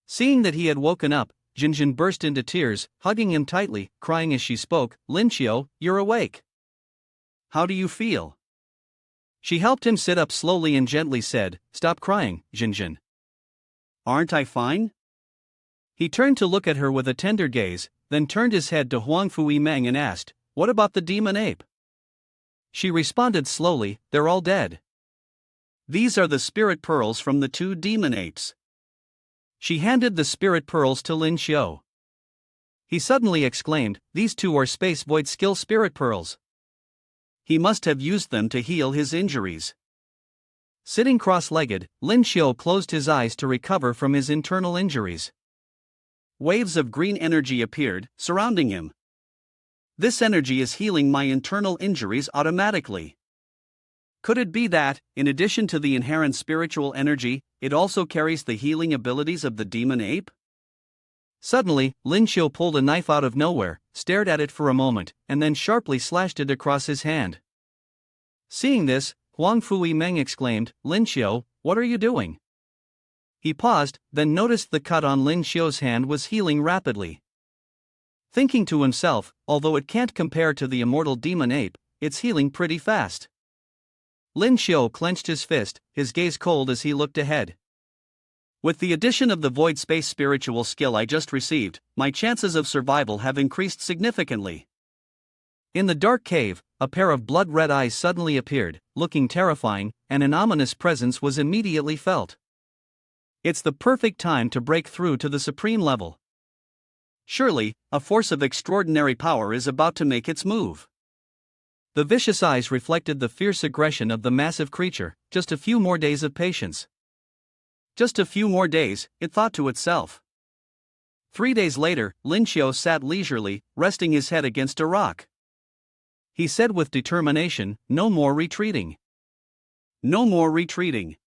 Seeing that he had woken up, Jinjin burst into tears, hugging him tightly, crying as she spoke, "Lin Xiao, you're awake. How do you feel?" She helped him sit up slowly and gently said, "Stop crying, Jinjin. Aren't I fine?" He turned to look at her with a tender gaze, then turned his head to Huang Fui Meng and asked, "What about the demon ape?" She responded slowly, "They're all dead. These are the spirit pearls from the 2 demon apes." She handed the spirit pearls to Lin Xiao. He suddenly exclaimed, "These 2 are Space Void skill spirit pearls." He must have used them to heal his injuries. Sitting cross-legged, Lin Xiao closed his eyes to recover from his internal injuries. Waves of green energy appeared, surrounding him. "This energy is healing my internal injuries automatically. Could it be that, in addition to the inherent spiritual energy, it also carries the healing abilities of the demon ape?" Suddenly, Lin Xiao pulled a knife out of nowhere, stared at it for a moment, and then sharply slashed it across his hand. Seeing this, Huang Fui Meng exclaimed, "Lin Xiu, what are you doing?" He paused, then noticed the cut on Lin Xiu's hand was healing rapidly. Thinking to himself, although it can't compare to the immortal demon ape, it's healing pretty fast. Lin Xiu clenched his fist, his gaze cold as he looked ahead. With the addition of the void space spiritual skill I just received, my chances of survival have increased significantly. In the dark cave, a pair of blood-red eyes suddenly appeared, looking terrifying, and an ominous presence was immediately felt. It's the perfect time to break through to the supreme level. Surely, a force of extraordinary power is about to make its move. The vicious eyes reflected the fierce aggression of the massive creature. Just a few more days of patience. Just a few more days, it thought to itself. 3 days later, Lin Xiu sat leisurely, resting his head against a rock. He said with determination, "No more retreating. No more retreating.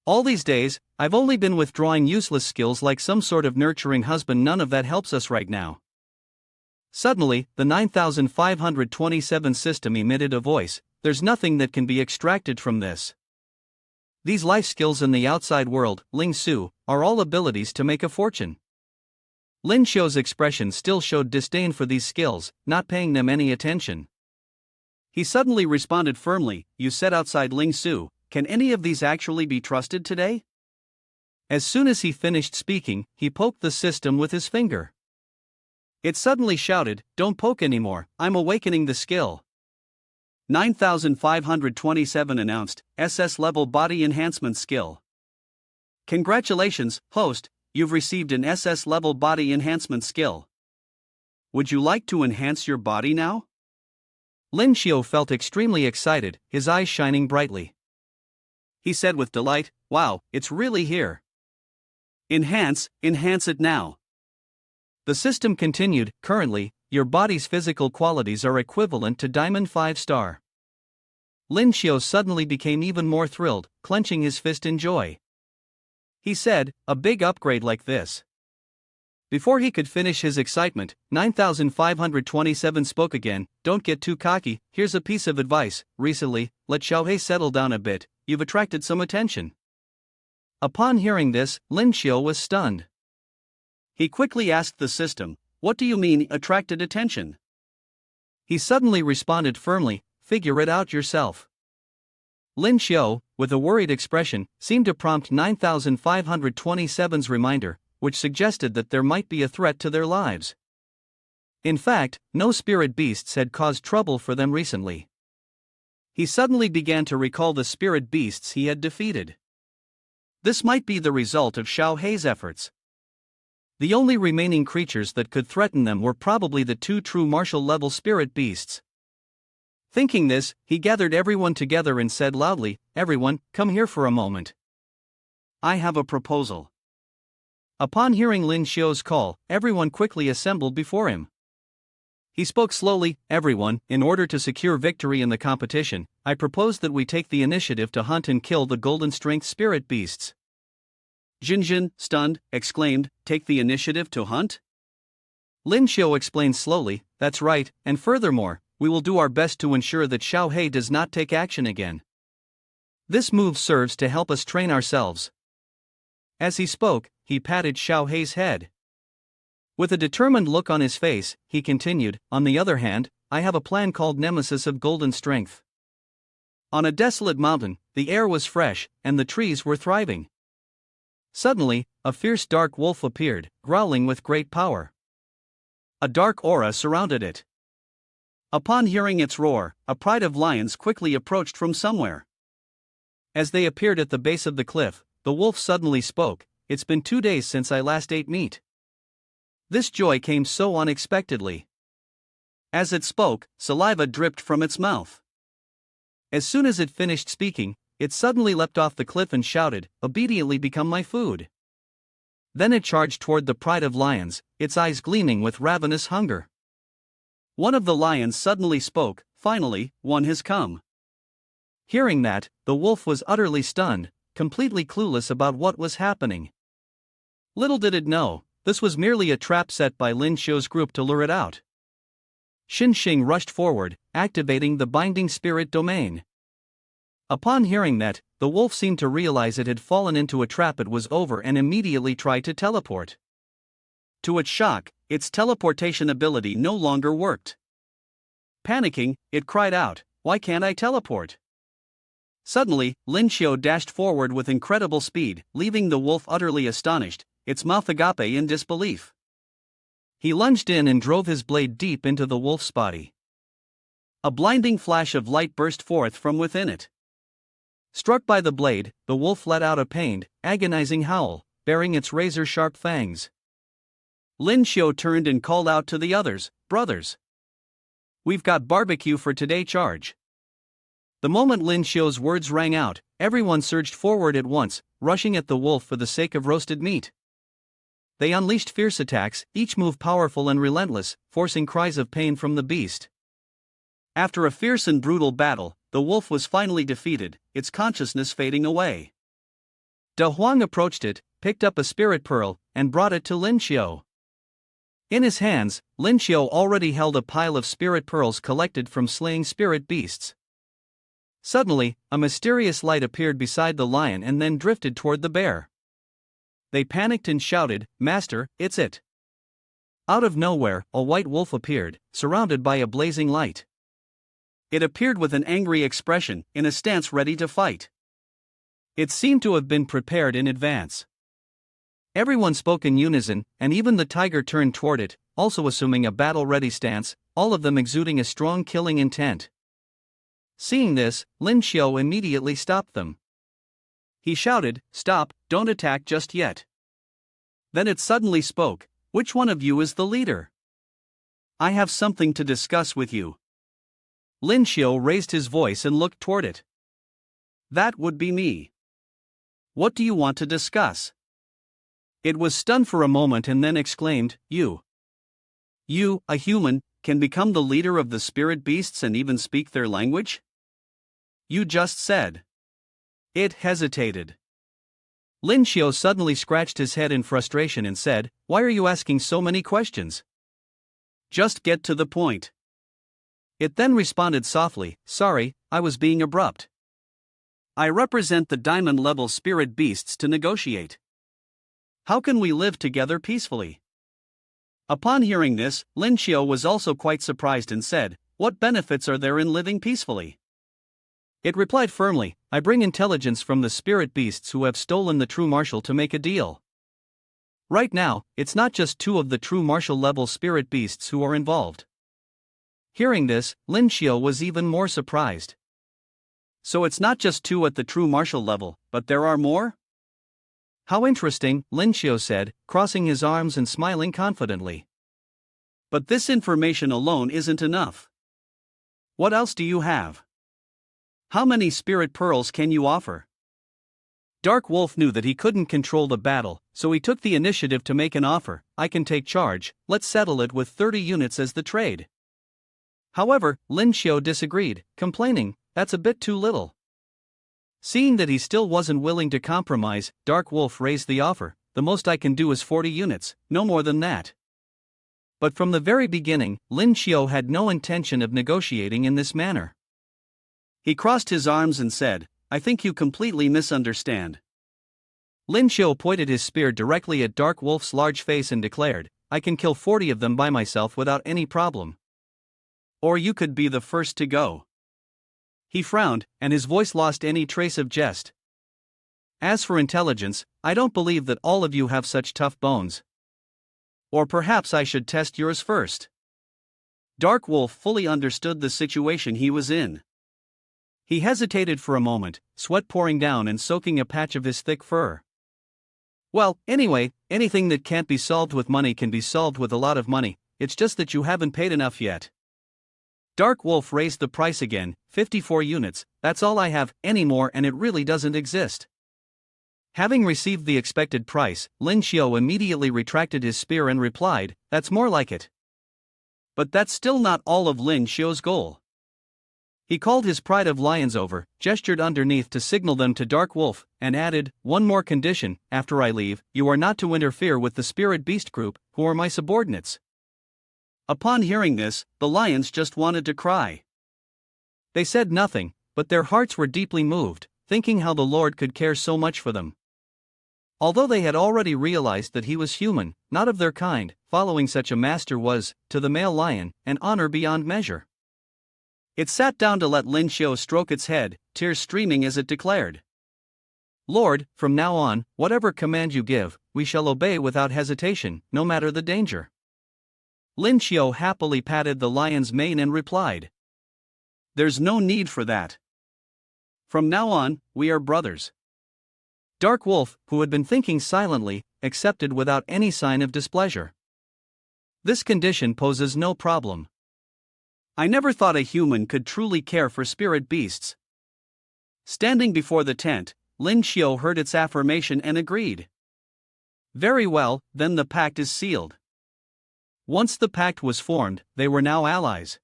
All these days, I've only been withdrawing useless skills like some sort of nurturing husband. None of that helps us right now." Suddenly, the 9527 system emitted a voice, "There's nothing that can be extracted from this. These life skills in the outside world, Ling Su, are all abilities to make a fortune." Lin Xiu's expression still showed disdain for these skills, not paying them any attention. He suddenly responded firmly, "You said outside Ling Su, can any of these actually be trusted today?" As soon as he finished speaking, he poked the system with his finger. It suddenly shouted, "Don't poke anymore, I'm awakening the skill." 9527 announced, SS level body enhancement skill. Congratulations, host, you've received an SS level body enhancement skill. Would you like to enhance your body now? Lin Xiu felt extremely excited, his eyes shining brightly. He said with delight, "Wow, it's really here. Enhance it now." The system continued, "Currently, your body's physical qualities are equivalent to Diamond 5-star. Lin Xiu suddenly became even more thrilled, clenching his fist in joy. He said, "A big upgrade like this." Before he could finish his excitement, 9527 spoke again, "Don't get too cocky, here's a piece of advice. Recently, let Xiaohei settle down a bit, you've attracted some attention." Upon hearing this, Lin Xiu was stunned. He quickly asked the system, "What do you mean, attracted attention?" He suddenly responded firmly, "Figure it out yourself." Lin Xiu, with a worried expression, seemed to prompt 9527's reminder, which suggested that there might be a threat to their lives. In fact, no spirit beasts had caused trouble for them recently. He suddenly began to recall the spirit beasts he had defeated. This might be the result of Xiao Hei's efforts. The only remaining creatures that could threaten them were probably the 2 true martial-level spirit beasts. Thinking this, he gathered everyone together and said loudly, "Everyone, come here for a moment. I have a proposal." Upon hearing Lin Xiu's call, everyone quickly assembled before him. He spoke slowly, "Everyone, in order to secure victory in the competition, I propose that we take the initiative to hunt and kill the golden strength spirit beasts." Jinjin, stunned, exclaimed, "Take the initiative to hunt?" Lin Xiu explained slowly, "That's right, and furthermore, we will do our best to ensure that Xiao Hei does not take action again. This move serves to help us train ourselves." As he spoke, he patted Xiao Hei's head. With a determined look on his face, he continued, "On the other hand, I have a plan called Nemesis of Golden Strength." On a desolate mountain, the air was fresh, and the trees were thriving. Suddenly, a fierce dark wolf appeared, growling with great power. A dark aura surrounded it. Upon hearing its roar, a pride of lions quickly approached from somewhere. As they appeared at the base of the cliff, the wolf suddenly spoke, "It's been 2 days since I last ate meat." This joy came so unexpectedly. As it spoke, saliva dripped from its mouth. As soon as it finished speaking, it suddenly leapt off the cliff and shouted, "Obediently become my food." Then it charged toward the pride of lions, its eyes gleaming with ravenous hunger. One of the lions suddenly spoke, "Finally, one has come." Hearing that, the wolf was utterly stunned, completely clueless about what was happening. Little did it know, this was merely a trap set by Lin Xiu's group to lure it out. Xin Xing rushed forward, activating the binding spirit domain. Upon hearing that, the wolf seemed to realize it had fallen into a trap. It was over and immediately tried to teleport. To its shock, its teleportation ability no longer worked. Panicking, it cried out, "Why can't I teleport?" Suddenly, Lin Xiu dashed forward with incredible speed, leaving the wolf utterly astonished, its mouth agape in disbelief. He lunged in and drove his blade deep into the wolf's body. A blinding flash of light burst forth from within it. Struck by the blade, the wolf let out a pained, agonizing howl, baring its razor-sharp fangs. Lin Xiu turned and called out to the others, "Brothers, we've got barbecue for today." Charge! The moment Lin Xiu's words rang out, everyone surged forward at once, rushing at the wolf for the sake of roasted meat. They unleashed fierce attacks, each move powerful and relentless, forcing cries of pain from the beast. After a fierce and brutal battle, the wolf was finally defeated, its consciousness fading away. De Huang approached it, picked up a spirit pearl, and brought it to Lin Xiu. In his hands, Lin Xiu already held a pile of spirit pearls collected from slaying spirit beasts. Suddenly, a mysterious light appeared beside the lion and then drifted toward the bear. They panicked and shouted, "Master, it's it!" Out of nowhere, a white wolf appeared, surrounded by a blazing light. It appeared with an angry expression, in a stance ready to fight. It seemed to have been prepared in advance. Everyone spoke in unison, and even the tiger turned toward it, also assuming a battle-ready stance, all of them exuding a strong killing intent. Seeing this, Lin Xiu immediately stopped them. He shouted, "Stop, don't attack just yet." Then it suddenly spoke, "Which one of you is the leader? I have something to discuss with you." Lin Xiu raised his voice and looked toward it. "That would be me. What do you want to discuss?" It was stunned for a moment and then exclaimed, You, a human, can become the leader of the spirit beasts and even speak their language? You just said." It hesitated. Lin Xiu suddenly scratched his head in frustration and said, "Why are you asking so many questions? Just get to the point." It then responded softly, "Sorry, I was being abrupt. I represent the diamond-level spirit beasts to negotiate. How can we live together peacefully?" Upon hearing this, Lin Xiu was also quite surprised and said, "What benefits are there in living peacefully?" It replied firmly, "I bring intelligence from the spirit beasts who have stolen the true martial to make a deal. Right now, it's not just 2 of the true martial level spirit beasts who are involved." Hearing this, Lin Xiu was even more surprised. "So it's not just 2 at the true martial level, but there are more?" "How interesting," Lin Xiu said, crossing his arms and smiling confidently. "But this information alone isn't enough. What else do you have? How many spirit pearls can you offer?" Dark Wolf knew that he couldn't control the battle, so he took the initiative to make an offer. "I can take charge, let's settle it with 30 units as the trade." However, Lin Xiu disagreed, complaining, "That's a bit too little." Seeing that he still wasn't willing to compromise, Dark Wolf raised the offer, "The most I can do is 40 units, no more than that." But from the very beginning, Lin Xiu had no intention of negotiating in this manner. He crossed his arms and said, "I think you completely misunderstand." Lin Xiu pointed his spear directly at Dark Wolf's large face and declared, "I can kill 40 of them by myself without any problem. Or you could be the first to go." He frowned, and his voice lost any trace of jest. "As for intelligence, I don't believe that all of you have such tough bones. Or perhaps I should test yours first." Dark Wolf fully understood the situation he was in. He hesitated for a moment, sweat pouring down and soaking a patch of his thick fur. "Well, anyway, anything that can't be solved with money can be solved with a lot of money, it's just that you haven't paid enough yet." Dark Wolf raised the price again, 54 units, "That's all I have, anymore, and it really doesn't exist." Having received the expected price, Lin Xiu immediately retracted his spear and replied, "That's more like it." But that's still not all of Lin Xiu's goal. He called his pride of lions over, gestured underneath to signal them to Dark Wolf, and added, "One more condition, after I leave, you are not to interfere with the spirit beast group, who are my subordinates." Upon hearing this, the lions just wanted to cry. They said nothing, but their hearts were deeply moved, thinking how the Lord could care so much for them. Although they had already realized that he was human, not of their kind, following such a master was, to the male lion, an honor beyond measure. It sat down to let Lin Xiu stroke its head, tears streaming as it declared, "Lord, from now on, whatever command you give, we shall obey without hesitation, no matter the danger." Lin Xiu happily patted the lion's mane and replied, "There's no need for that. From now on, we are brothers." Dark Wolf, who had been thinking silently, accepted without any sign of displeasure. "This condition poses no problem. I never thought a human could truly care for spirit beasts." Standing before the tent, Lin Xiu heard its affirmation and agreed. "Very well, then the pact is sealed." Once the pact was formed, they were now allies.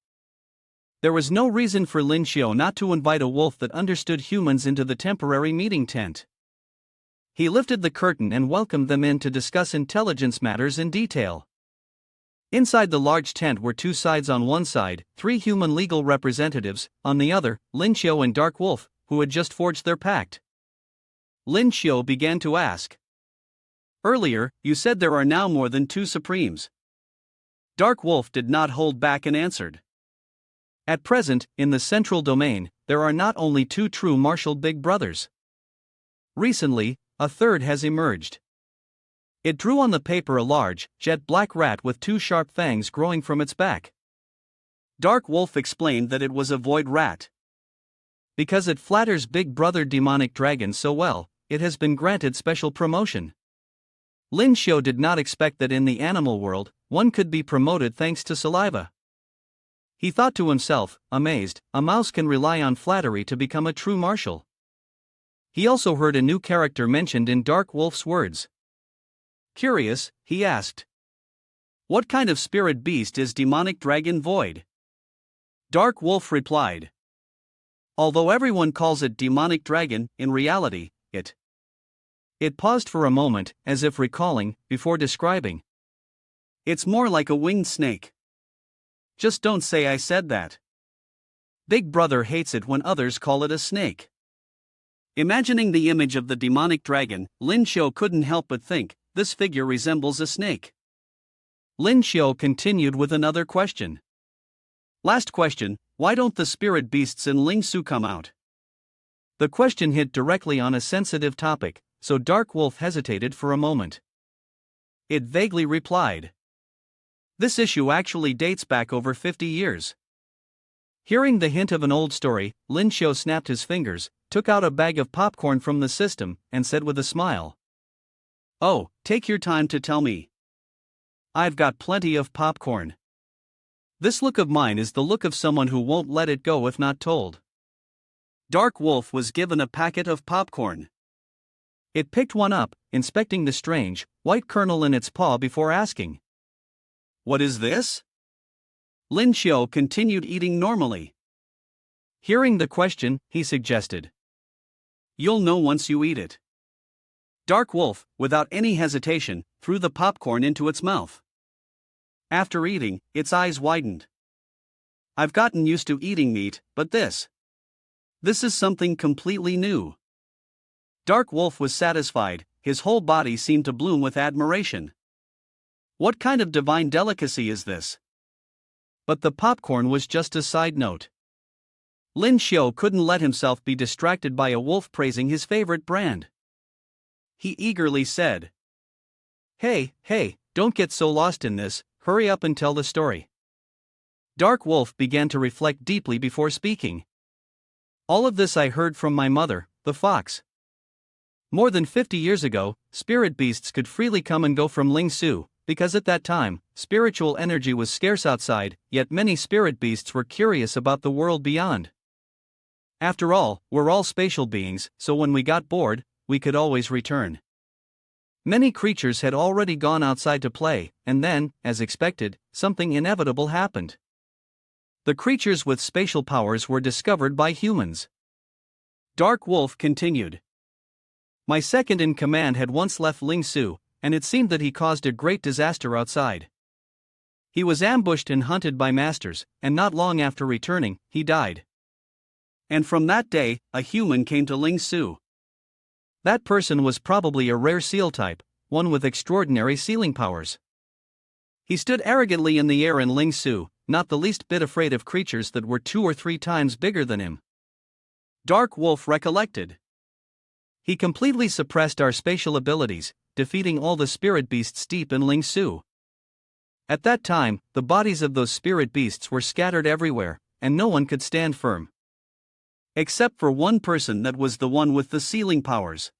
There was no reason for Lin Xiu not to invite a wolf that understood humans into the temporary meeting tent. He lifted the curtain and welcomed them in to discuss intelligence matters in detail. Inside the large tent were two sides: on one side, 3 human legal representatives, on the other, Lin Xiu and Dark Wolf, who had just forged their pact. Lin Xiu began to ask, "Earlier, you said there are now more than 2 supremes." Dark Wolf did not hold back and answered, "At present, in the central domain, there are not only 2 true martial big brothers. Recently, a third has emerged." It drew on the paper a large, jet black rat with 2 sharp fangs growing from its back. Dark Wolf explained that it was a void rat. Because it flatters Big Brother demonic dragon so well, it has been granted special promotion. Lin Xiu did not expect that in the animal world, one could be promoted thanks to saliva. He thought to himself, amazed, a mouse can rely on flattery to become a true martial. He also heard a new character mentioned in Dark Wolf's words. Curious, he asked, "What kind of spirit beast is demonic dragon void?" Dark Wolf replied, "Although everyone calls it demonic dragon, in reality, It paused for a moment, as if recalling, before describing. "It's more like a winged snake." "Just don't say I said that. Big Brother hates it when others call it a snake." Imagining the image of the demonic dragon, Lin Xiu couldn't help but think, this figure resembles a snake. Lin Xiu continued with another question. "Last question, why don't the spirit beasts in Ling Su come out?" The question hit directly on a sensitive topic, so Dark Wolf hesitated for a moment. It vaguely replied, "This issue actually dates back over 50 years. Hearing the hint of an old story, Lin Xiu snapped his fingers, took out a bag of popcorn from the system, and said with a smile, "Oh, take your time to tell me. I've got plenty of popcorn. This look of mine is the look of someone who won't let it go if not told." Dark Wolf was given a packet of popcorn. It picked one up, inspecting the strange, white kernel in its paw before asking, "What is this?" Lin Xiu continued eating normally. Hearing the question, he suggested, "You'll know once you eat it." Dark Wolf, without any hesitation, threw the popcorn into its mouth. After eating, its eyes widened. "I've gotten used to eating meat, but this is something completely new." Dark Wolf was satisfied, his whole body seemed to bloom with admiration. "What kind of divine delicacy is this?" But the popcorn was just a side note. Lin Xiu couldn't let himself be distracted by a wolf praising his favorite brand. He eagerly said, Hey, don't get so lost in this, hurry up and tell the story." Dark Wolf began to reflect deeply before speaking. "All of this I heard from my mother, the fox. More than 50 years ago, spirit beasts could freely come and go from Ling Su, because at that time, spiritual energy was scarce outside, yet many spirit beasts were curious about the world beyond. After all, we're all spatial beings, so when we got bored, we could always return. Many creatures had already gone outside to play, and then, as expected, something inevitable happened. The creatures with spatial powers were discovered by humans." Dark Wolf continued. "My second in command had once left Ling Su, and it seemed that he caused a great disaster outside. He was ambushed and hunted by masters, and not long after returning, he died. And from that day, a human came to Ling Su. That person was probably a rare seal type, one with extraordinary sealing powers. He stood arrogantly in the air in Ling Su, not the least bit afraid of creatures that were 2 or 3 times bigger than him. Dark Wolf recollected. He completely suppressed our spatial abilities, defeating all the spirit beasts deep in Ling Su. At that time, the bodies of those spirit beasts were scattered everywhere, and no one could stand firm. Except for one person, that was the one with the sealing powers.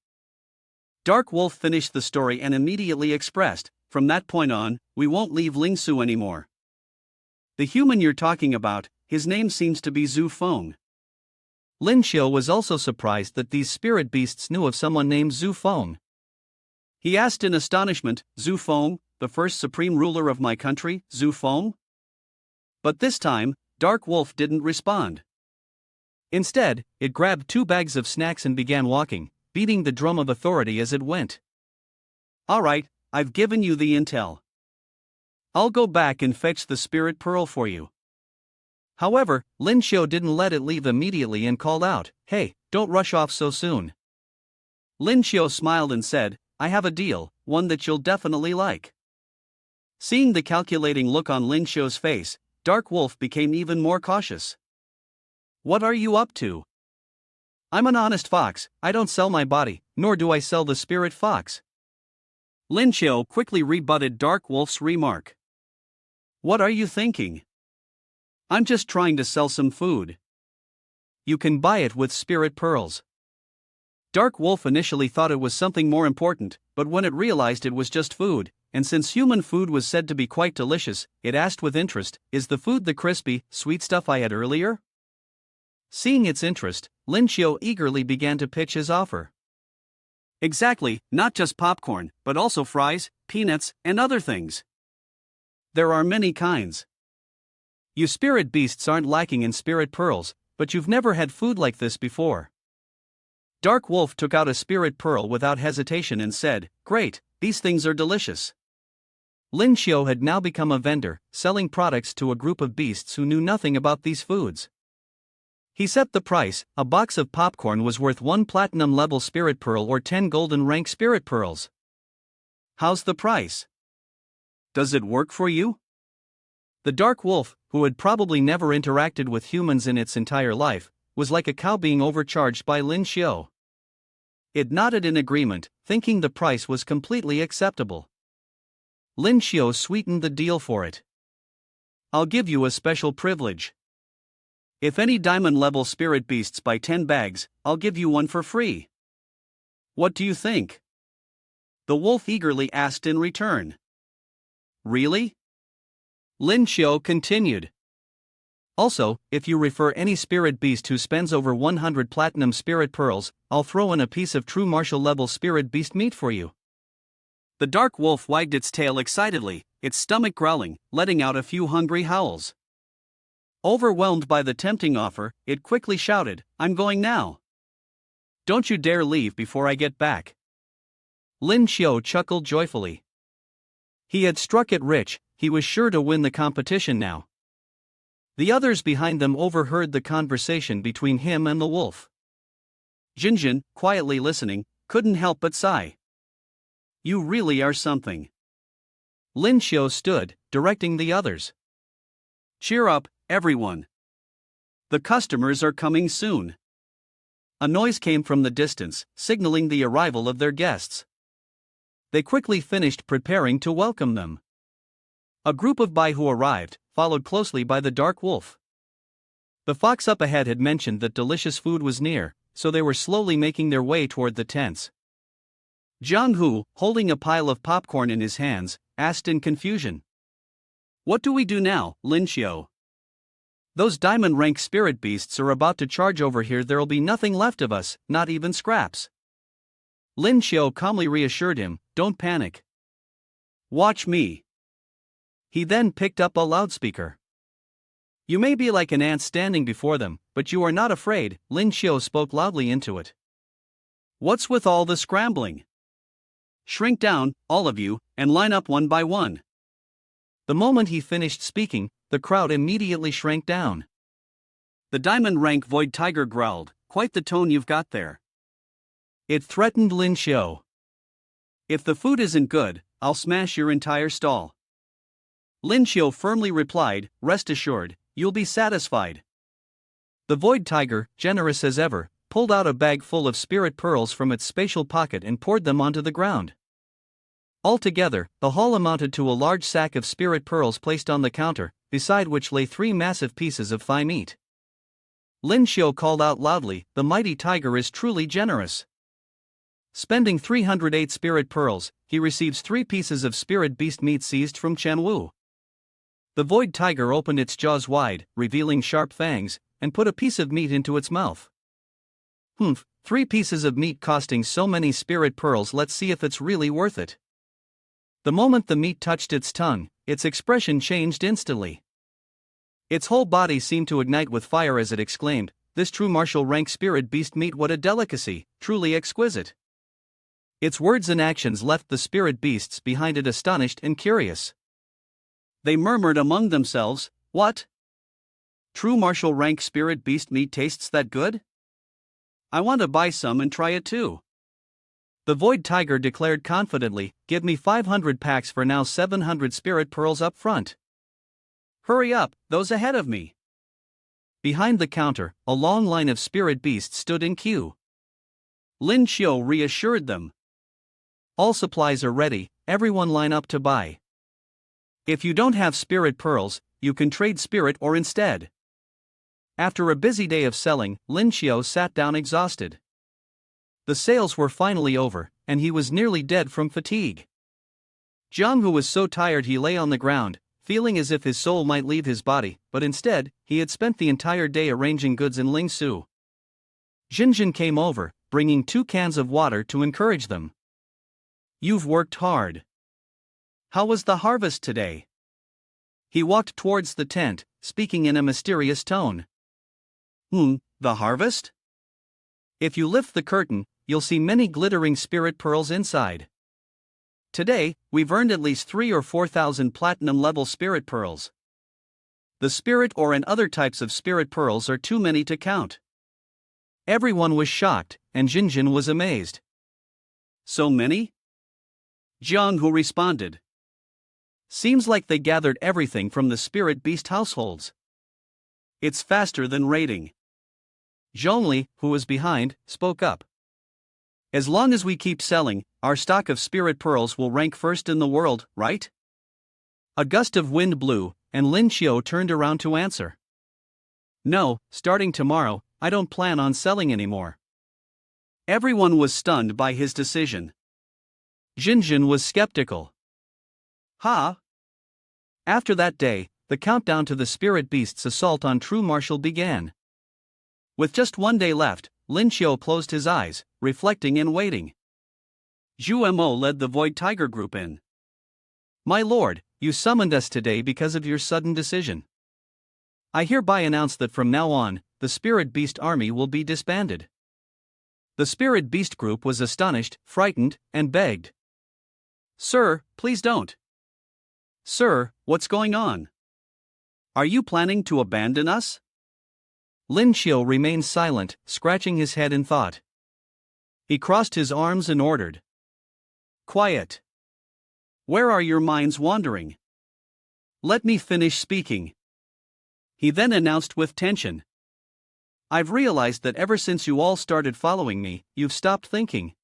Dark Wolf finished the story and immediately expressed, from that point on, we won't leave Ling Su anymore. The human you're talking about, his name seems to be Zhu Feng. Lin Xiu was also surprised that these spirit beasts knew of someone named Zhu Feng. He asked in astonishment, Zhu Feng, the first supreme ruler of my country, Zhu Feng? But this time, Dark Wolf didn't respond. Instead, it grabbed 2 bags of snacks and began walking, beating the drum of authority as it went. All right, I've given you the intel. I'll go back and fetch the spirit pearl for you. However, Lin Xiu didn't let it leave immediately and called out, "Hey, don't rush off so soon." Lin Xiu smiled and said, I have a deal, one that you'll definitely like. Seeing the calculating look on Lin Xiu's face, Dark Wolf became even more cautious. What are you up to? I'm an honest fox, I don't sell my body, nor do I sell the spirit fox. Lin Xiu quickly rebutted Dark Wolf's remark. What are you thinking? I'm just trying to sell some food. You can buy it with spirit pearls. Dark Wolf initially thought it was something more important, but when it realized it was just food, and since human food was said to be quite delicious, it asked with interest, is the food the crispy, sweet stuff I had earlier? Seeing its interest, Lin Xiu eagerly began to pitch his offer. Exactly, not just popcorn, but also fries, peanuts, and other things. There are many kinds. You spirit beasts aren't lacking in spirit pearls, but you've never had food like this before. Dark Wolf took out a spirit pearl without hesitation and said, Great, these things are delicious. Lin Xiu had now become a vendor, selling products to a group of beasts who knew nothing about these foods. He set the price. A box of popcorn was worth 1 platinum level spirit pearl or 10 golden rank spirit pearls. How's the price? Does it work for you? The Dark Wolf, who had probably never interacted with humans in its entire life, was like a cow being overcharged by Lin Xiu. It nodded in agreement, thinking the price was completely acceptable. Lin Xiu sweetened the deal for it. I'll give you a special privilege. If any diamond-level spirit beasts buy 10 bags, I'll give you one for free. What do you think? The wolf eagerly asked in return. Really? Lin Xiu continued. Also, if you refer any spirit beast who spends over 100 platinum spirit pearls, I'll throw in a piece of true martial level spirit beast meat for you. The dark wolf wagged its tail excitedly, its stomach growling, letting out a few hungry howls. Overwhelmed by the tempting offer, it quickly shouted, I'm going now. Don't you dare leave before I get back. Lin Xiu chuckled joyfully. He had struck it rich, he was sure to win the competition now. The others behind them overheard the conversation between him and the wolf. Jinjin, quietly listening, couldn't help but sigh. You really are something. Lin Xiu stood, directing the others. Cheer up, everyone. The customers are coming soon. A noise came from the distance, signaling the arrival of their guests. They quickly finished preparing to welcome them. A group of Baihu arrived, followed closely by the Dark Wolf. The fox up ahead had mentioned that delicious food was near, so they were slowly making their way toward the tents. Jiang Hu, holding a pile of popcorn in his hands, asked in confusion. What do we do now, Lin Xiu? Those diamond-rank spirit beasts are about to charge over here. There'll be nothing left of us, not even scraps. Lin Xiu calmly reassured him, don't panic. Watch me. He then picked up a loudspeaker. You may be like an ant standing before them, but you are not afraid, Lin Xiu spoke loudly into it. What's with all the scrambling? Shrink down, all of you, and line up one by one. The moment he finished speaking, the crowd immediately shrank down. The diamond rank Void Tiger growled, "Quite the tone you've got there." It threatened Lin Xiu. "If the food isn't good, I'll smash your entire stall." Lin Xiu firmly replied, "Rest assured, you'll be satisfied." The Void Tiger, generous as ever, pulled out a bag full of spirit pearls from its spatial pocket and poured them onto the ground. Altogether, the haul amounted to a large sack of spirit pearls placed on the counter, beside which lay 3 massive pieces of thigh meat. Lin Xiu called out loudly, "The mighty tiger is truly generous." Spending 308 spirit pearls, he receives 3 pieces of spirit beast meat seized from Chen Wu. The Void Tiger opened its jaws wide, revealing sharp fangs, and put a piece of meat into its mouth. "Humph, 3 pieces of meat costing so many spirit pearls, let's see if it's really worth it." The moment the meat touched its tongue, its expression changed instantly. Its whole body seemed to ignite with fire as it exclaimed, "This true martial rank spirit beast meat, what a delicacy, truly exquisite." Its words and actions left the spirit beasts behind it astonished and curious. They murmured among themselves, "What? True martial rank spirit beast meat tastes that good? I want to buy some and try it too." The Void Tiger declared confidently, "Give me 500 packs for now, 700 spirit pearls up front." "Hurry up, those ahead of me." Behind the counter, a long line of spirit beasts stood in queue. Lin Xiu reassured them, "All supplies are ready, everyone line up to buy. If you don't have spirit pearls, you can trade spirit ore instead." After a busy day of selling, Lin Xiu sat down exhausted. The sales were finally over, and he was nearly dead from fatigue. Jiang Hu was so tired he lay on the ground, feeling as if his soul might leave his body, but instead, he had spent the entire day arranging goods in Lingsu. Jinjin came over, bringing 2 cans of water to encourage them. "You've worked hard. How was the harvest today?" He walked towards the tent, speaking in a mysterious tone. The harvest?" If you lift the curtain, you'll see many glittering spirit pearls inside. Today, we've earned at least 3 or 4,000 platinum-level spirit pearls. The spirit ore and other types of spirit pearls are too many to count." Everyone was shocked, and Jinjin was amazed. "So many?" Jiang Hu responded. "Seems like they gathered everything from the spirit beast households. It's faster than raiding." Zhongli, who was behind, spoke up. "As long as we keep selling, our stock of spirit pearls will rank first in the world, right?" A gust of wind blew, and Lin Xiu turned around to answer. "No, starting tomorrow, I don't plan on selling anymore." Everyone was stunned by his decision. Jinjin was skeptical. "Ha!" After that day, the countdown to the spirit beast's assault on True Martial began. With just 1 day left, Lin Xiu closed his eyes, reflecting and waiting. Zhu Mo led the Void Tiger group in. "My lord, you summoned us today because of your sudden decision. I hereby announce that from now on, the Spirit Beast army will be disbanded." The Spirit Beast group was astonished, frightened, and begged. "Sir, please don't." "Sir, what's going on? Are you planning to abandon us?" Lin Xiu remained silent, scratching his head in thought. He crossed his arms and ordered, "Quiet. Where are your minds wandering? Let me finish speaking." He then announced with tension, "I've realized that ever since you all started following me, you've stopped thinking.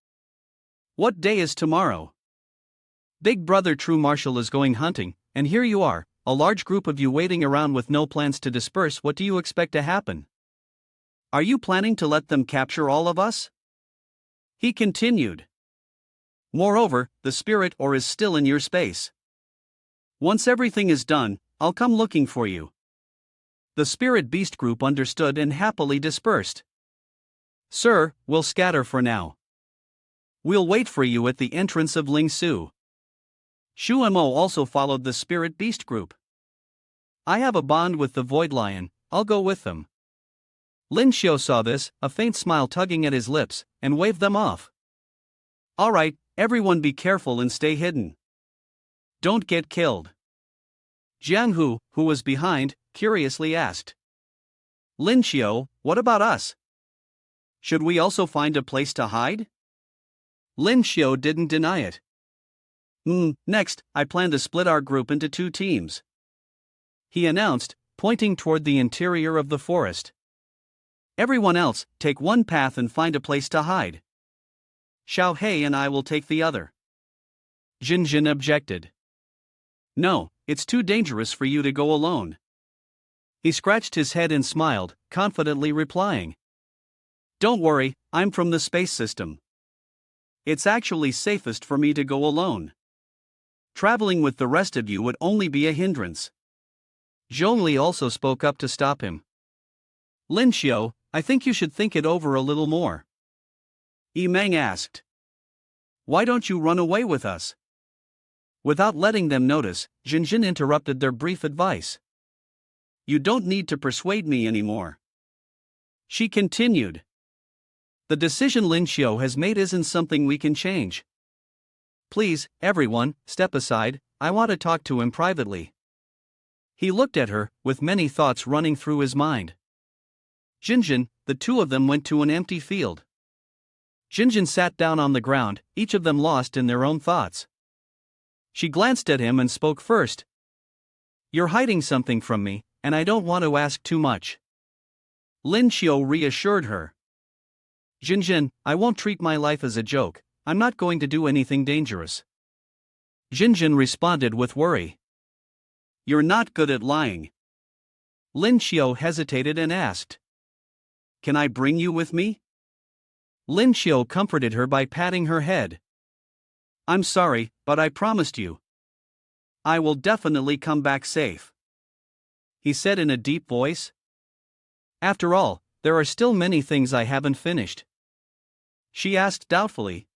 What day is tomorrow? Big Brother True Martial is going hunting, and here you are, a large group of you waiting around with no plans to disperse. What do you expect to happen? Are you planning to let them capture all of us?" He continued. "Moreover, the spirit ore is still in your space. Once everything is done, I'll come looking for you." The Spirit Beast group understood and happily dispersed. "Sir, we'll scatter for now. We'll wait for you at the entrance of Lingsu." Shu Mo also followed the Spirit Beast group. "I have a bond with the Void Lion, I'll go with them." Lin Xiu saw this, a faint smile tugging at his lips, and waved them off. "All right, everyone be careful and stay hidden. Don't get killed." Jiang Hu, who was behind, curiously asked. Lin Xiao, what about us? Should we also find a place to hide? Lin Xiao didn't deny it. Next, I plan to split our group into 2 teams, he announced, pointing toward the interior of the forest. Everyone else, take one path and find a place to hide. Xiao Hei and I will take the other. Jinjin objected. No, it's too dangerous for you to go alone. He scratched his head and smiled, confidently replying. Don't worry, I'm from the space system. It's actually safest for me to go alone. Traveling with the rest of you would only be a hindrance. Zhongli also spoke up to stop him. Lin Xiao, I think you should think it over a little more. Yimeng asked. Why don't you run away with us? Without letting them notice, Jinjin interrupted their brief advice. You don't need to persuade me anymore. She continued. The decision Lin Xiao has made isn't something we can change. Please, everyone, step aside, I want to talk to him privately. He looked at her, with many thoughts running through his mind. Jinjin, the 2 of them went to an empty field. Jinjin sat down on the ground, each of them lost in their own thoughts. She glanced at him and spoke first. You're hiding something from me, and I don't want to ask too much. Lin Xiao reassured her. Jinjin, I won't treat my life as a joke, I'm not going to do anything dangerous. Jinjin responded with worry. You're not good at lying. Lin Xiao hesitated and asked. Can I bring you with me? Lin Xiao comforted her by patting her head. I'm sorry, but I promised you. I will definitely come back safe, he said in a deep voice. After all, there are still many things I haven't finished. She asked doubtfully.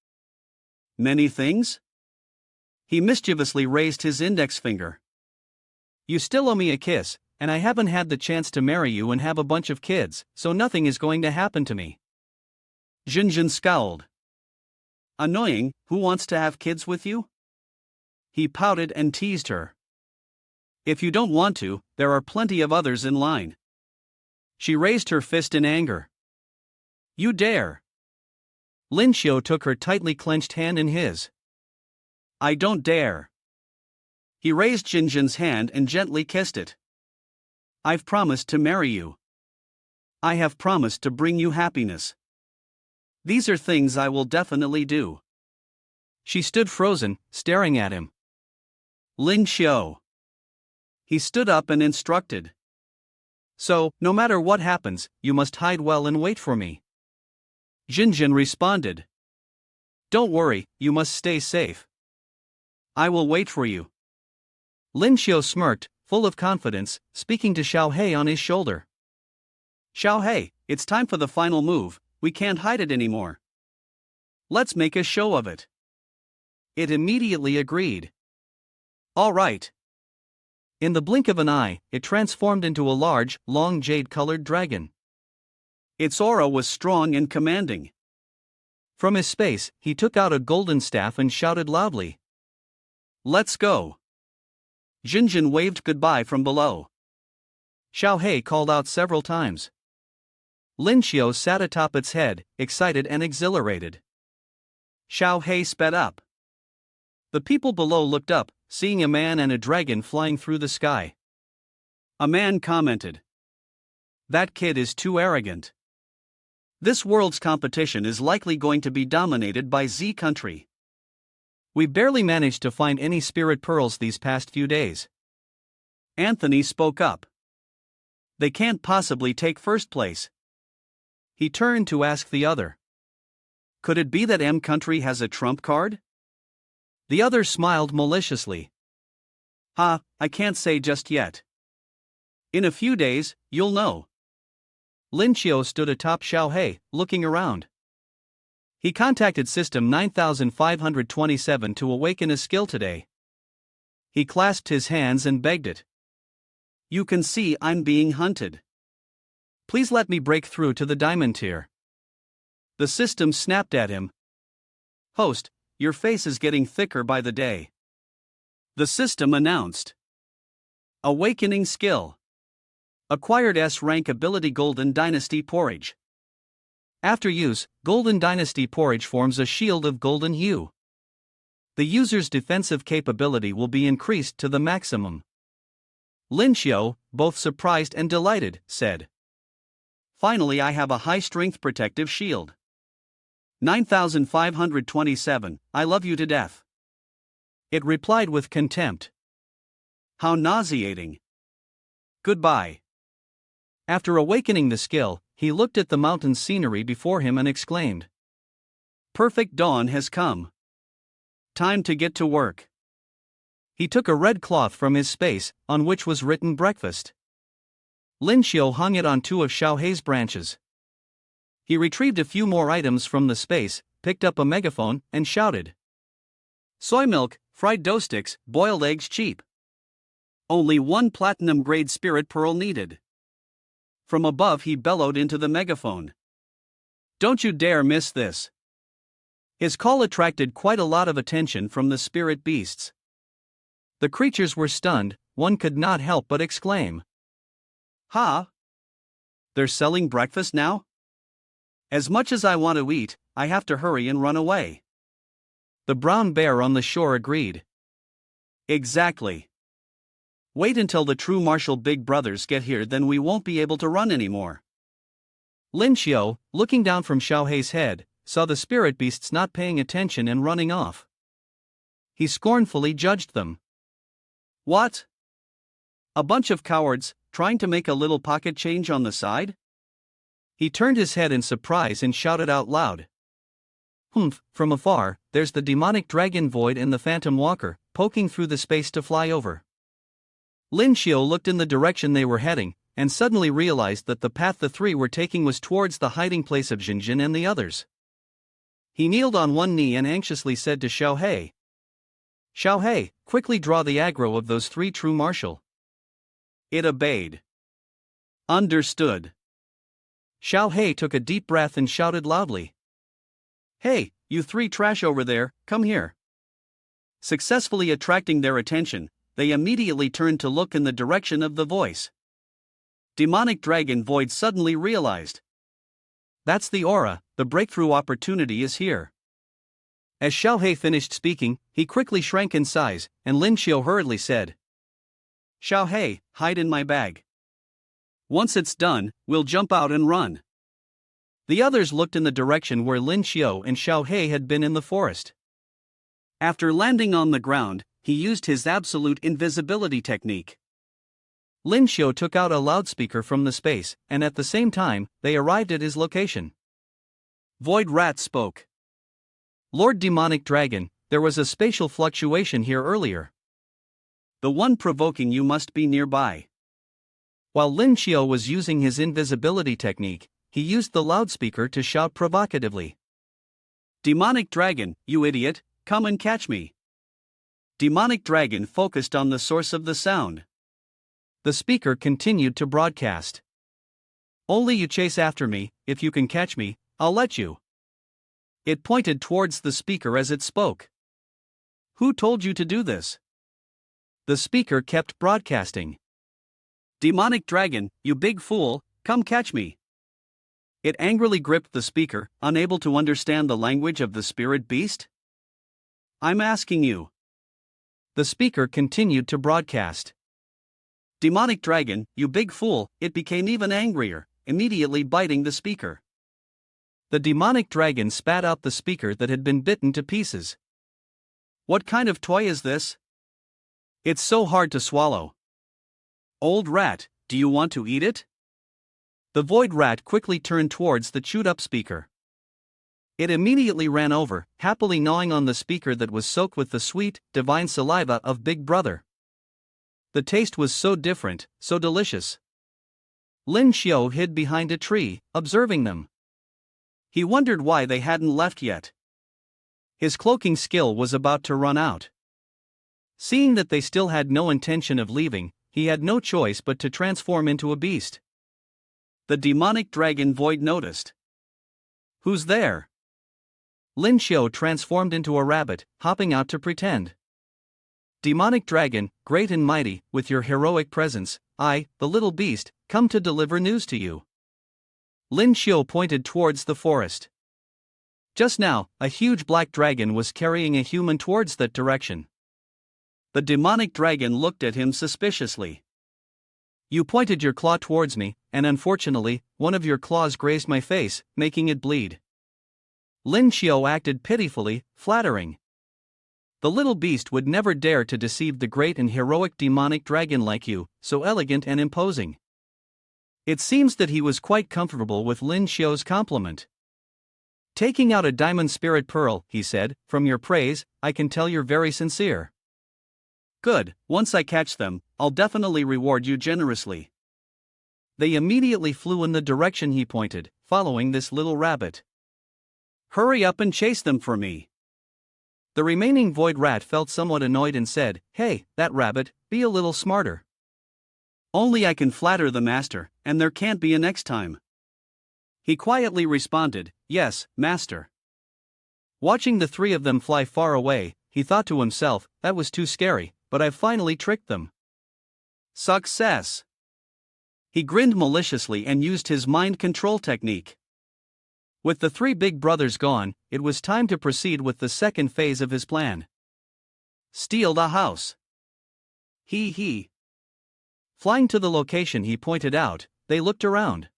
Many things? He mischievously raised his index finger. You still owe me a kiss, and I haven't had the chance to marry you and have a bunch of kids, so nothing is going to happen to me. Jinjin scowled. Annoying, who wants to have kids with you? He pouted and teased her. If you don't want to, there are plenty of others in line. She raised her fist in anger. You dare! Lin Xiao took her tightly clenched hand in his. I don't dare. He raised Jinjin's hand and gently kissed it. I've promised to marry you. I have promised to bring you happiness. These are things I will definitely do. She stood frozen, staring at him. Lin Xiao. He stood up and instructed. So, no matter what happens, you must hide well and wait for me. Jinjin responded. Don't worry, you must stay safe. I will wait for you. Lin Xiao smirked, full of confidence, speaking to Xiao Hei on his shoulder. Xiao Hei, it's time for the final move, we can't hide it anymore. Let's make a show of it. It immediately agreed. All right. In the blink of an eye, it transformed into a large, long jade-colored dragon. Its aura was strong and commanding. From his space, he took out a golden staff and shouted loudly. Let's go. Jinjin waved goodbye from below. Xiao Hei called out several times. Lin Xiao sat atop its head, excited and exhilarated. Xiao Hei sped up. The people below looked up, seeing a man and a dragon flying through the sky. A man commented. That kid is too arrogant. This world's competition is likely going to be dominated by Z country. We barely managed to find any spirit pearls these past few days. Anthony spoke up. They can't possibly take first place. He turned to ask the other. Could it be that M country has a trump card? The other smiled maliciously. I can't say just yet. In a few days, you'll know. Lin Xiao stood atop Xiao Hei, looking around. He contacted System 9527 to awaken a skill today. He clasped his hands and begged it. You can see I'm being hunted. Please let me break through to the diamond tier. The system snapped at him. Host, your face is getting thicker by the day. The system announced. Awakening skill. Acquired S-rank ability Golden Dynasty Porridge. After use, Golden Dynasty Porridge forms a shield of golden hue. The user's defensive capability will be increased to the maximum. Lin Xiu, both surprised and delighted, said, "Finally, I have a high-strength protective shield. 9527, I love you to death." It replied with contempt. "How nauseating. Goodbye." After awakening the skill, he looked at the mountain scenery before him and exclaimed, "Perfect dawn has come. Time to get to work." He took a red cloth from his space, on which was written breakfast. Lin Xiu hung it on two of Xiaohei's branches. He retrieved a few more items from the space, picked up a megaphone, and shouted, "Soy milk, fried dough sticks, boiled eggs cheap. Only one platinum-grade spirit pearl needed." From above he bellowed into the megaphone, "Don't you dare miss this." His call attracted quite a lot of attention from the spirit beasts. The creatures were stunned, one could not help but exclaim, "Ha! They're selling breakfast now? As much as I want to eat, I have to hurry and run away." The brown bear on the shore agreed. "Exactly. Wait until the true martial big brothers get here, then we won't be able to run anymore." Lin Xiu, looking down from Xiaohei's head, saw the spirit beasts not paying attention and running off. He scornfully judged them. "What? A bunch of cowards, trying to make a little pocket change on the side?" He turned his head in surprise and shouted out loud, "Humph, from afar, there's the demonic dragon Void and the phantom walker, poking through the space to fly over." Lin Xiu looked in the direction they were heading, and suddenly realized that the path the three were taking was towards the hiding place of Jinjin and the others. He kneeled on one knee and anxiously said to Xiaohei, "Xiaohei, quickly draw the aggro of those three true martial." It obeyed. "Understood." Xiaohei took a deep breath and shouted loudly, "Hey, you three trash over there, come here." Successfully attracting their attention, they immediately turned to look in the direction of the voice. Demonic Dragon Void suddenly realized, "That's the aura, the breakthrough opportunity is here." As Xiaohei finished speaking, he quickly shrank in size, and Lin Xiu hurriedly said, "Xiaohei, hide in my bag. Once it's done, we'll jump out and run." The others looked in the direction where Lin Xiu and Xiaohei had been in the forest. After landing on the ground, he used his absolute invisibility technique. Lin Xiu took out a loudspeaker from the space, and at the same time, they arrived at his location. Void Rat spoke. "Lord Demonic Dragon, there was a spatial fluctuation here earlier. The one provoking you must be nearby." While Lin Xiu was using his invisibility technique, he used the loudspeaker to shout provocatively, "Demonic Dragon, you idiot, come and catch me." Demonic Dragon focused on the source of the sound. The speaker continued to broadcast, "Only you chase after me, if you can catch me, I'll let you." It pointed towards the speaker as it spoke. "Who told you to do this?" The speaker kept broadcasting, "Demonic Dragon, you big fool, come catch me." It angrily gripped the speaker, unable to understand the language of the spirit beast. "I'm asking you." The speaker continued to broadcast, "Demonic Dragon, you big fool." It became even angrier, immediately biting the speaker. The demonic dragon spat out the speaker that had been bitten to pieces. "What kind of toy is this? It's so hard to swallow. Old rat, do you want to eat it?" The void rat quickly turned towards the chewed-up speaker. It immediately ran over, happily gnawing on the speaker that was soaked with the sweet, divine saliva of Big Brother. The taste was so different, so delicious. Lin Xiu hid behind a tree, observing them. He wondered why they hadn't left yet. His cloaking skill was about to run out. Seeing that they still had no intention of leaving, he had no choice but to transform into a beast. The demonic dragon Void noticed. "Who's there?" Lin Xiu transformed into a rabbit, hopping out to pretend. "Demonic dragon, great and mighty, with your heroic presence, I, the little beast, come to deliver news to you. Lin Xiu pointed towards the forest. Just now, a huge black dragon was carrying a human towards that direction. The demonic dragon looked at him suspiciously. You pointed your claw towards me, and unfortunately, one of your claws grazed my face, making it bleed. Lin Xiu acted pitifully, flattering. The little beast would never dare to deceive the great and heroic demonic dragon like you, so elegant and imposing. It seems that he was quite comfortable with Lin Xiu's compliment. Taking out a diamond spirit pearl, he said, from your praise, I can tell you're very sincere. Good, once I catch them, I'll definitely reward you generously. They immediately flew in the direction he pointed, following this little rabbit. Hurry up and chase them for me. The remaining void rat felt somewhat annoyed and said, Hey, that rabbit, be a little smarter. Only I can flatter the master, and there can't be a next time. He quietly responded, Yes, master. Watching the three of them fly far away, he thought to himself, that was too scary, but I've finally tricked them. Success! He grinned maliciously and used his mind control technique. With the three big brothers gone, it was time to proceed with the second phase of his plan. Steal the house. He. Flying to the location he pointed out, they looked around.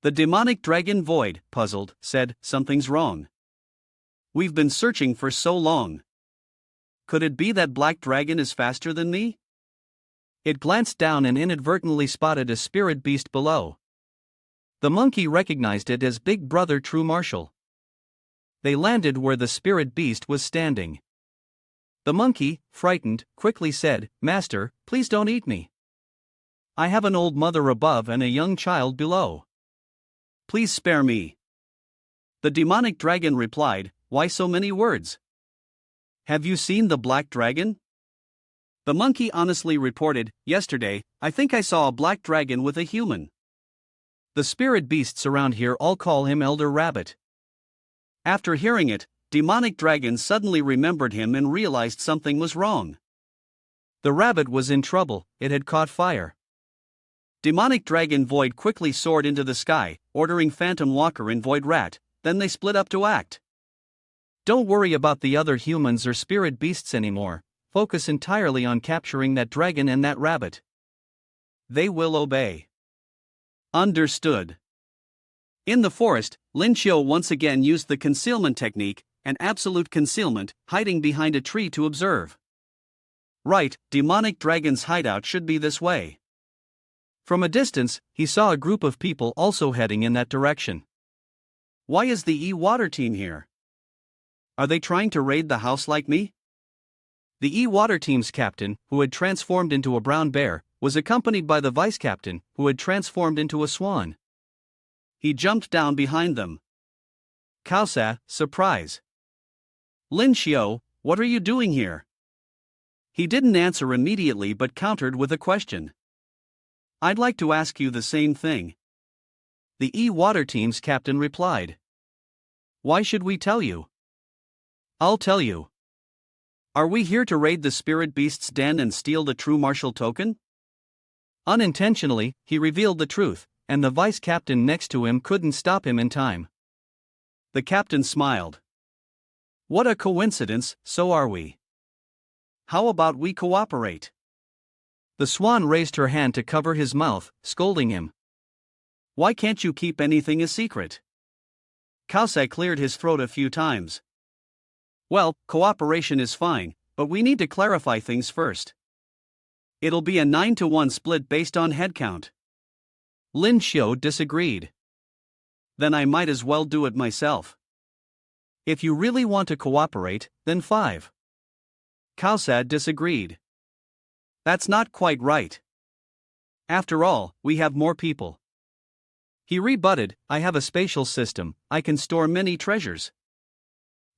The demonic dragon Void, puzzled, said, Something's wrong. We've been searching for so long. Could it be that black dragon is faster than me? It glanced down and inadvertently spotted a spirit beast below. The monkey recognized it as Big Brother True Marshal. They landed where the spirit beast was standing. The monkey, frightened, quickly said, Master, please don't eat me. I have an old mother above and a young child below. Please spare me. The demonic dragon replied, Why so many words? Have you seen the black dragon? The monkey honestly reported, Yesterday, I think I saw a black dragon with a human. The spirit beasts around here all call him Elder Rabbit. After hearing it, demonic dragon suddenly remembered him and realized something was wrong. The rabbit was in trouble, it had caught fire. Demonic dragon Void quickly soared into the sky, ordering Phantom Walker and Void Rat, then they split up to act. Don't worry about the other humans or spirit beasts anymore, focus entirely on capturing that dragon and that rabbit. They will obey. Understood. In the forest, Lin Xiu once again used the concealment technique, an absolute concealment, hiding behind a tree to observe. Right, demonic dragon's hideout should be this way. From a distance, he saw a group of people also heading in that direction. Why is the E-Water team here? Are they trying to raid the house like me? The E-Water team's captain, who had transformed into a brown bear, was accompanied by the vice-captain, who had transformed into a swan. He jumped down behind them. Kaosa, surprise. Lin Xiu, what are you doing here? He didn't answer immediately but countered with a question. I'd like to ask you the same thing. The E-Water team's captain replied. Why should we tell you? I'll tell you. Are we here to raid the spirit beast's den and steal the true martial token? Unintentionally, he revealed the truth, and the vice-captain next to him couldn't stop him in time. The captain smiled. What a coincidence, so are we. How about we cooperate? The swan raised her hand to cover his mouth, scolding him. Why can't you keep anything a secret? Kaosa cleared his throat a few times. Well, cooperation is fine, but we need to clarify things first. It'll be a 9-to-1 split based on headcount. Lin Xiu disagreed. Then I might as well do it myself. If you really want to cooperate, then 5. Kaosa disagreed. That's not quite right. After all, we have more people. He rebutted, I have a spatial system, I can store many treasures.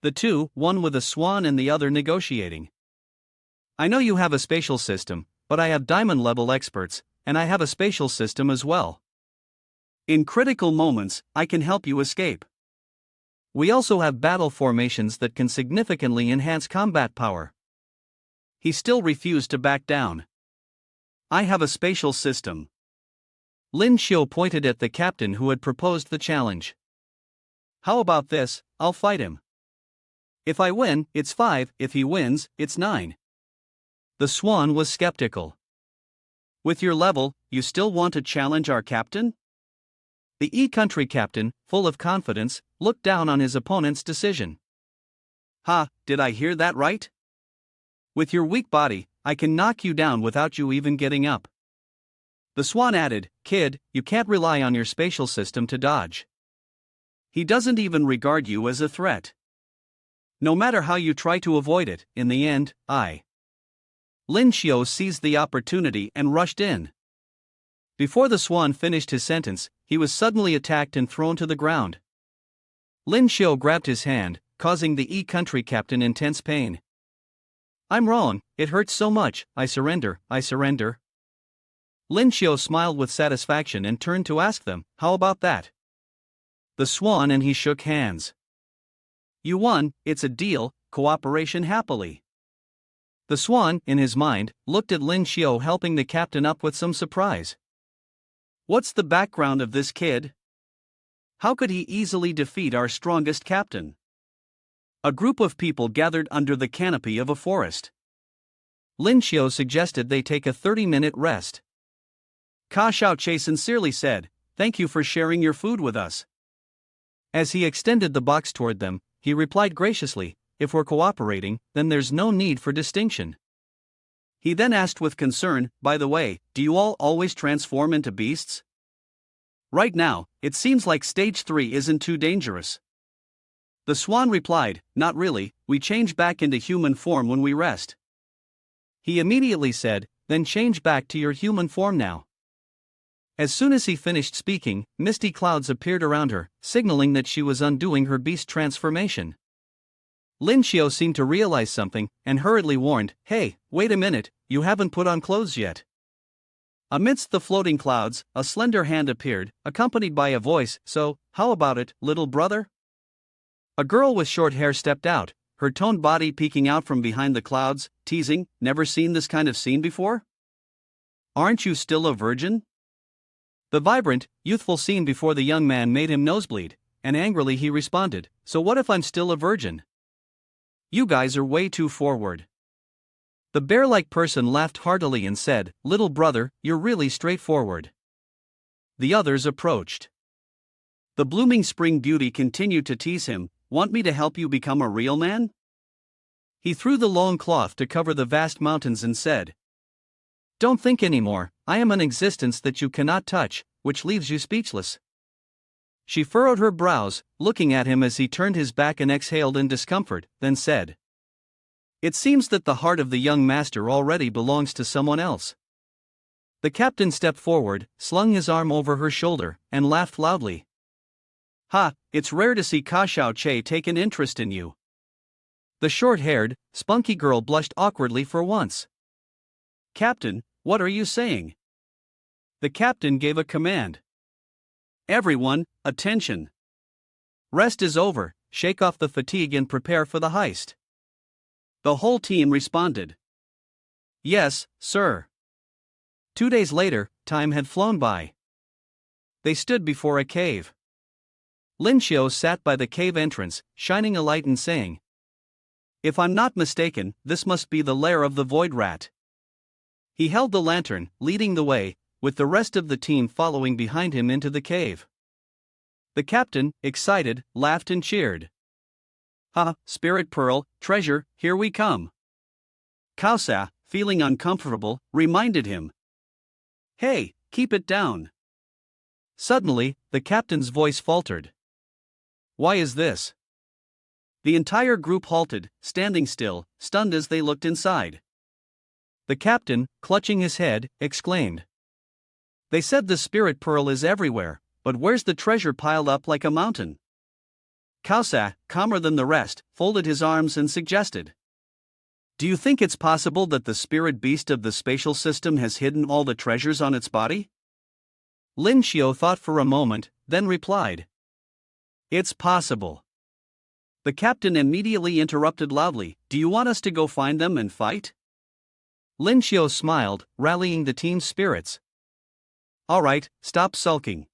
The two, one with a swan and the other negotiating. I know you have a spatial system, but I have diamond-level experts, and I have a spatial system as well. In critical moments, I can help you escape. We also have battle formations that can significantly enhance combat power. He still refused to back down. I have a spatial system. Lin Xiu pointed at the captain who had proposed the challenge. How about this? I'll fight him. If I win, it's 5, if he wins, it's 9. The swan was skeptical. With your level, you still want to challenge our captain? The E-country captain, full of confidence, looked down on his opponent's decision. Ha, did I hear that right? With your weak body, I can knock you down without you even getting up. The swan added, Kid, you can't rely on your spatial system to dodge. He doesn't even regard you as a threat. No matter how you try to avoid it, in the end, Lin Xiu seized the opportunity and rushed in. Before the swan finished his sentence, he was suddenly attacked and thrown to the ground. Lin Xiu grabbed his hand, causing the E-country captain intense pain. I'm wrong, it hurts so much, I surrender. Lin Xiu smiled with satisfaction and turned to ask them, how about that? The swan and he shook hands. You won, it's a deal, cooperation happily. The swan, in his mind, looked at Lin Xiu helping the captain up with some surprise. What's the background of this kid? How could he easily defeat our strongest captain? A group of people gathered under the canopy of a forest. Lin Xiu suggested they take a 30-minute rest. Ka Xiaoqie sincerely said, Thank you for sharing your food with us. As he extended the box toward them, he replied graciously, If we're cooperating, then there's no need for distinction. He then asked with concern, By the way, do you all always transform into beasts? Right now, it seems like stage 3 isn't too dangerous. The swan replied, Not really, we change back into human form when we rest. He immediately said, Then change back to your human form now. As soon as he finished speaking, misty clouds appeared around her, signaling that she was undoing her beast transformation. Lin Xiu seemed to realize something, and hurriedly warned, Hey, wait a minute, you haven't put on clothes yet. Amidst the floating clouds, a slender hand appeared, accompanied by a voice, So, how about it, little brother? A girl with short hair stepped out, her toned body peeking out from behind the clouds, teasing, Never seen this kind of scene before? Aren't you still a virgin? The vibrant, youthful scene before the young man made him nosebleed, and angrily he responded, So what if I'm still a virgin? You guys are way too forward. The bear-like person laughed heartily and said, Little brother, you're really straightforward. The others approached. The blooming spring beauty continued to tease him, Want me to help you become a real man? He threw the long cloth to cover the vast mountains and said, Don't think anymore, I am an existence that you cannot touch, which leaves you speechless. She furrowed her brows, looking at him as he turned his back and exhaled in discomfort, then said, It seems that the heart of the young master already belongs to someone else. The captain stepped forward, slung his arm over her shoulder, and laughed loudly. Ha, it's rare to see Ka Xiaoqie take an interest in you. The short-haired, spunky girl blushed awkwardly for once. Captain, what are you saying? The captain gave a command. Everyone, attention. Rest is over, shake off the fatigue and prepare for the heist. The whole team responded. Yes, sir. 2 days later, time had flown by. They stood before a cave. Lin Xiu sat by the cave entrance, shining a light and saying, If I'm not mistaken, this must be the lair of the void rat. He held the lantern, leading the way, with the rest of the team following behind him into the cave. The captain, excited, laughed and cheered. Ha, spirit pearl, treasure, here we come. Kaosa, feeling uncomfortable, reminded him. Hey, keep it down. Suddenly, the captain's voice faltered. Why is this? The entire group halted, standing still, stunned as they looked inside. The captain, clutching his head, exclaimed. They said the spirit pearl is everywhere, but where's the treasure piled up like a mountain? Kaosa, calmer than the rest, folded his arms and suggested. Do you think it's possible that the spirit beast of the spatial system has hidden all the treasures on its body? Lin Xiu thought for a moment, then replied. It's possible. The captain immediately interrupted loudly, Do you want us to go find them and fight? Lin Xiu smiled, rallying the team's spirits. Alright, stop sulking.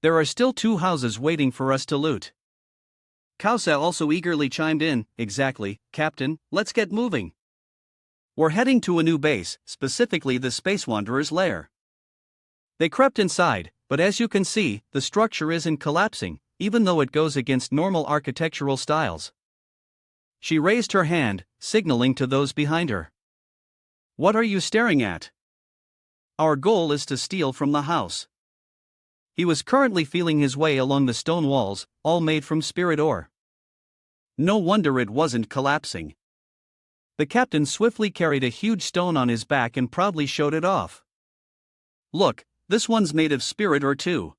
There are still 2 houses waiting for us to loot. Kaosa also eagerly chimed in, exactly, Captain, let's get moving. We're heading to a new base, specifically the Space Wanderer's lair. They crept inside, but as you can see, the structure isn't collapsing, even though it goes against normal architectural styles. She raised her hand, signaling to those behind her. What are you staring at? Our goal is to steal from the house. He was currently feeling his way along the stone walls, all made from spirit ore. No wonder it wasn't collapsing. The captain swiftly carried a huge stone on his back and proudly showed it off. Look, this one's made of spirit ore too.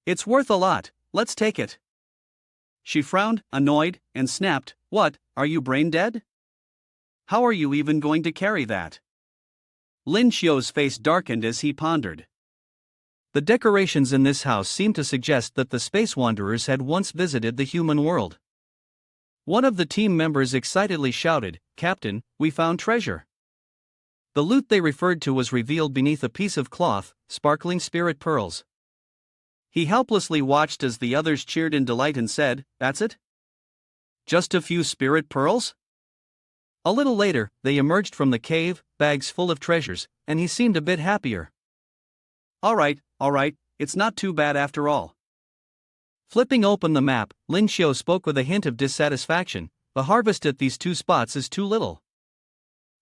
It's worth a lot, let's take it. She frowned, annoyed, and snapped, What, are you brain dead? How are you even going to carry that? Lin Xiu's face darkened as he pondered. The decorations in this house seemed to suggest that the Space Wanderers had once visited the human world. One of the team members excitedly shouted, Captain, we found treasure. The loot they referred to was revealed beneath a piece of cloth, sparkling spirit pearls. He helplessly watched as the others cheered in delight and said, That's it? Just a few spirit pearls? A little later, they emerged from the cave, bags full of treasures, and he seemed a bit happier. Alright, it's not too bad after all. Flipping open the map, Lin Xiu spoke with a hint of dissatisfaction, the harvest at these 2 spots is too little.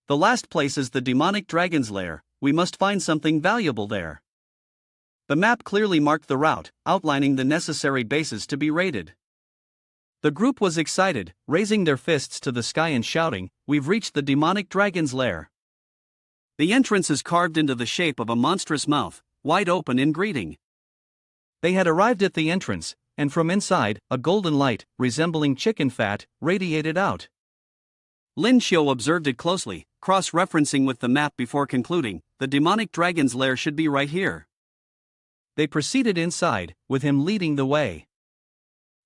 The last place is the demonic dragon's lair, we must find something valuable there. The map clearly marked the route, outlining the necessary bases to be raided. The group was excited, raising their fists to the sky and shouting, We've reached the demonic dragon's lair. The entrance is carved into the shape of a monstrous mouth, wide open in greeting. They had arrived at the entrance, and from inside, a golden light, resembling chicken fat, radiated out. Lin Xiu observed it closely, cross-referencing with the map before concluding, the demonic dragon's lair should be right here. They proceeded inside, with him leading the way.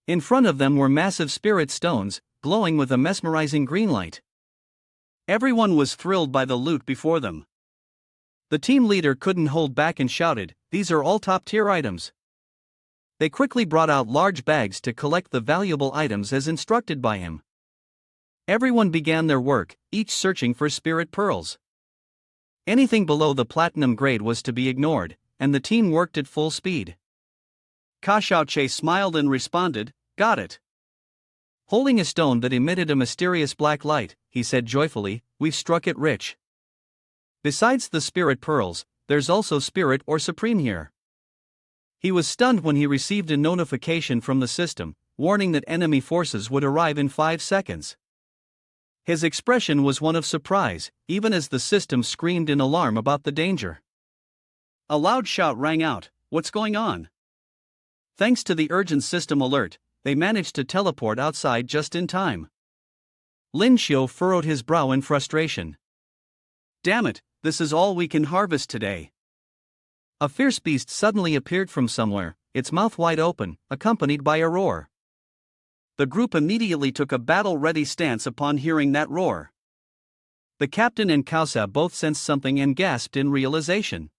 In front of them were massive spirit stones, glowing with a mesmerizing green light. Everyone was thrilled by the loot before them. The team leader couldn't hold back and shouted, These are all top-tier items. They quickly brought out large bags to collect the valuable items as instructed by him. Everyone began their work, each searching for spirit pearls. Anything below the platinum grade was to be ignored, and the team worked at full speed. Ka Xiaoche smiled and responded, Got it. Holding a stone that emitted a mysterious black light, he said joyfully, We've struck it rich. Besides the spirit pearls, there's also spirit or supreme here. He was stunned when he received a notification from the system, warning that enemy forces would arrive in 5 seconds. His expression was one of surprise, even as the system screamed in alarm about the danger. A loud shout rang out, What's going on? Thanks to the urgent system alert, they managed to teleport outside just in time. Lin Xiu furrowed his brow in frustration. Damn it, this is all we can harvest today. A fierce beast suddenly appeared from somewhere, its mouth wide open, accompanied by a roar. The group immediately took a battle-ready stance upon hearing that roar. The captain and Kaosa both sensed something and gasped in realization.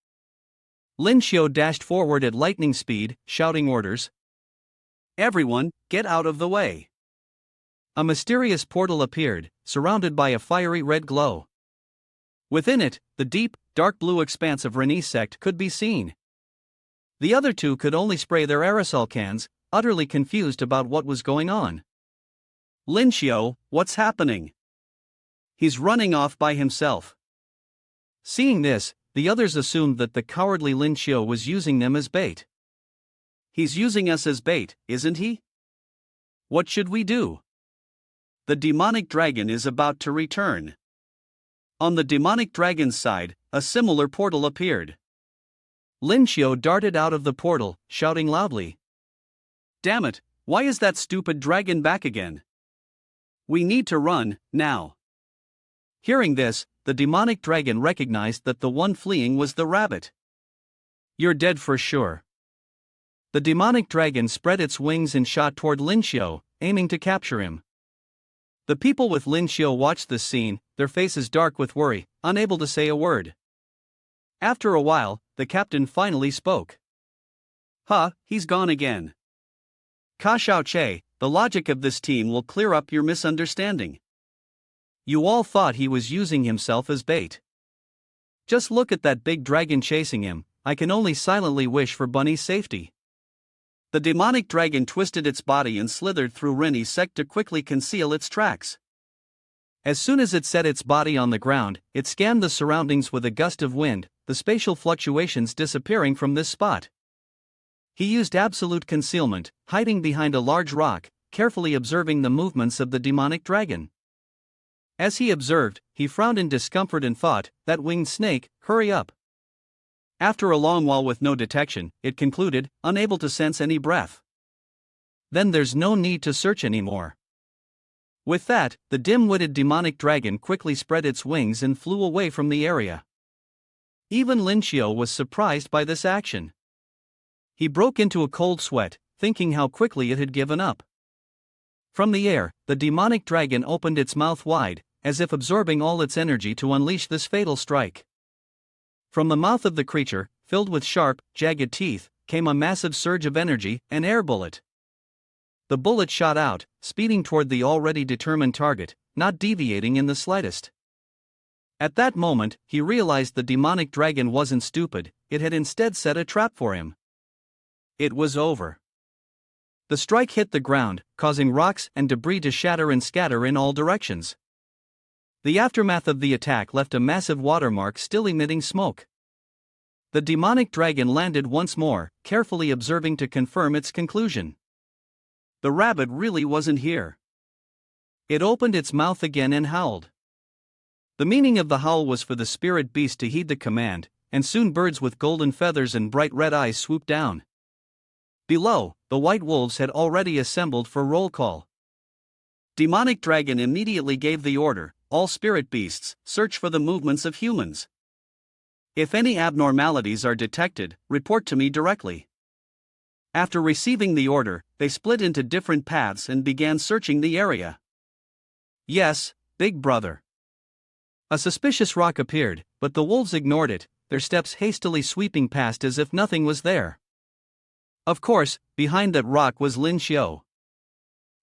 Lin Xiu dashed forward at lightning speed, shouting orders. Everyone, get out of the way. A mysterious portal appeared, surrounded by a fiery red glow. Within it, the deep, dark blue expanse of Reni's sect could be seen. The other 2 could only spray their aerosol cans, utterly confused about what was going on. Lin Xiu, what's happening? He's running off by himself. Seeing this, the others assumed that the cowardly Lin Xiu was using them as bait. He's using us as bait, isn't he? What should we do? The demonic dragon is about to return. On the demonic dragon's side, a similar portal appeared. Lin Xiu darted out of the portal, shouting loudly. Damn it, why is that stupid dragon back again? We need to run, now. Hearing this, the demonic dragon recognized that the one fleeing was the rabbit. You're dead for sure. The demonic dragon spread its wings and shot toward Lin Xiu, aiming to capture him. The people with Lin Xiu watched this scene, their faces dark with worry, unable to say a word. After a while, the captain finally spoke. He's gone again. Ka Xiaoche, the logic of this team will clear up your misunderstanding. You all thought he was using himself as bait. Just look at that big dragon chasing him. I can only silently wish for Bunny's safety. The demonic dragon twisted its body and slithered through Rennie's sect to quickly conceal its tracks. As soon as it set its body on the ground, it scanned the surroundings with a gust of wind, the spatial fluctuations disappearing from this spot. He used absolute concealment, hiding behind a large rock, carefully observing the movements of the demonic dragon. As he observed, he frowned in discomfort and thought, "That winged snake, hurry up." After a long while with no detection, it concluded, unable to sense any breath. Then there's no need to search anymore. With that, the dim-witted demonic dragon quickly spread its wings and flew away from the area. Even Lin Xiu was surprised by this action. He broke into a cold sweat, thinking how quickly it had given up. From the air, the demonic dragon opened its mouth wide, as if absorbing all its energy to unleash this fatal strike. From the mouth of the creature, filled with sharp, jagged teeth, came a massive surge of energy, an air bullet. The bullet shot out, speeding toward the already determined target, not deviating in the slightest. At that moment, he realized the demonic dragon wasn't stupid, it had instead set a trap for him. It was over. The strike hit the ground, causing rocks and debris to shatter and scatter in all directions. The aftermath of the attack left a massive watermark still emitting smoke. The demonic dragon landed once more, carefully observing to confirm its conclusion. The rabbit really wasn't here. It opened its mouth again and howled. The meaning of the howl was for the spirit beast to heed the command, and soon birds with golden feathers and bright red eyes swooped down. Below, the white wolves had already assembled for roll call. Demonic dragon immediately gave the order, "All spirit beasts, search for the movements of humans. If any abnormalities are detected, report to me directly." After receiving the order, they split into different paths and began searching the area. "Yes, Big Brother." A suspicious rock appeared, but the wolves ignored it, their steps hastily sweeping past as if nothing was there. Of course, behind that rock was Lin Xiu.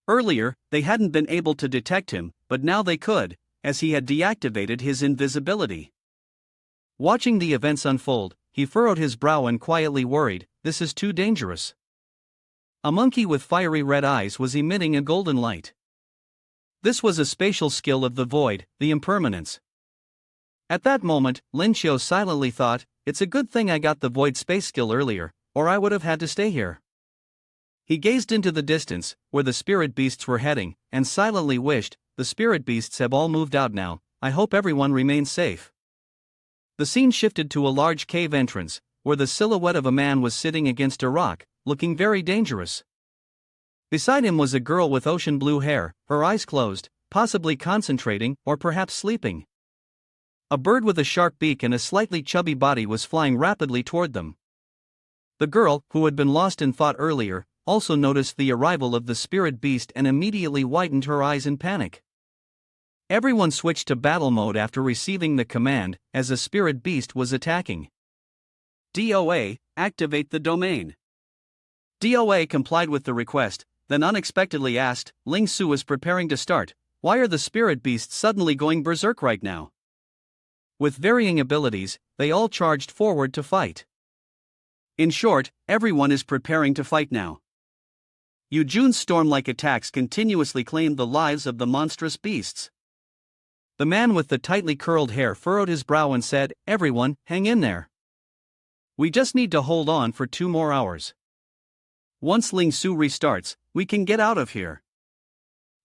Earlier, they hadn't been able to detect him, but now they could, as he had deactivated his invisibility. Watching the events unfold, he furrowed his brow and quietly worried, "This is too dangerous." A monkey with fiery red eyes was emitting a golden light. This was a spatial skill of the void, the impermanence. At that moment, Lin Xiu silently thought, "It's a good thing I got the void space skill earlier, or I would have had to stay here." He gazed into the distance, where the spirit beasts were heading, and silently wished, "The spirit beasts have all moved out now, I hope everyone remains safe." The scene shifted to a large cave entrance, where the silhouette of a man was sitting against a rock, looking very dangerous. Beside him was a girl with ocean blue hair, her eyes closed, possibly concentrating or perhaps sleeping. A bird with a sharp beak and a slightly chubby body was flying rapidly toward them. The girl, who had been lost in thought earlier, also noticed the arrival of the spirit beast and immediately widened her eyes in panic. Everyone switched to battle mode after receiving the command, as a spirit beast was attacking. DOA, activate the domain. DOA complied with the request, then unexpectedly asked, "Ling Su is preparing to start, why are the spirit beasts suddenly going berserk right now?" With varying abilities, they all charged forward to fight. In short, everyone is preparing to fight now. Yu Jun's storm-like attacks continuously claimed the lives of the monstrous beasts. The man with the tightly curled hair furrowed his brow and said, "Everyone, hang in there. We just need to hold on for 2 more hours. Once Ling Su restarts, we can get out of here."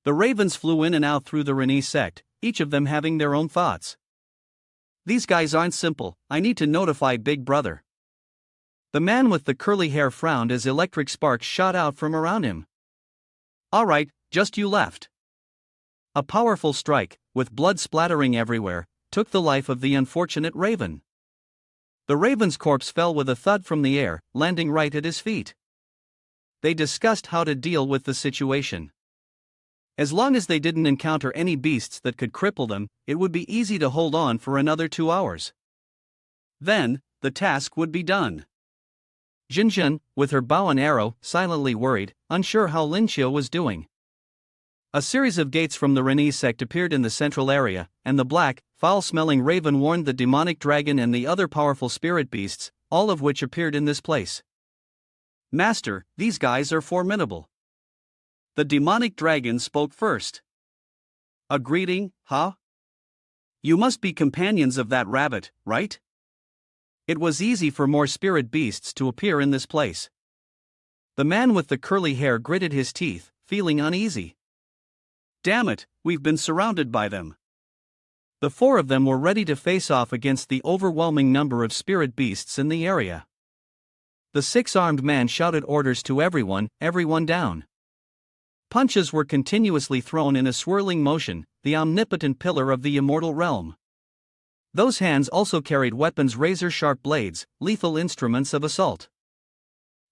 The ravens flew in and out through the Reni sect, each of them having their own thoughts. "These guys aren't simple, I need to notify Big Brother." The man with the curly hair frowned as electric sparks shot out from around him. "Alright, just you left." A powerful strike, with blood splattering everywhere, took the life of the unfortunate raven. The raven's corpse fell with a thud from the air, landing right at his feet. They discussed how to deal with the situation. As long as they didn't encounter any beasts that could cripple them, it would be easy to hold on for another 2 hours. Then, the task would be done. Jinjin, with her bow and arrow, silently worried, unsure how Lin Xiu was doing. A series of gates from the Renese sect appeared in the central area, and the black, foul-smelling raven warned the demonic dragon and the other powerful spirit beasts, all of which appeared in this place. Master, these guys are formidable. The demonic dragon spoke first. A greeting, huh? You must be companions of that rabbit, right? It was easy for more spirit beasts to appear in this place. The man with the curly hair gritted his teeth, feeling uneasy. Damn it, we've been surrounded by them. The 4 of them were ready to face off against the overwhelming number of spirit beasts in the area. The 6-armed man shouted orders to everyone down. Punches were continuously thrown in a swirling motion, the omnipotent pillar of the immortal realm. Those hands also carried weapons, razor-sharp blades, lethal instruments of assault.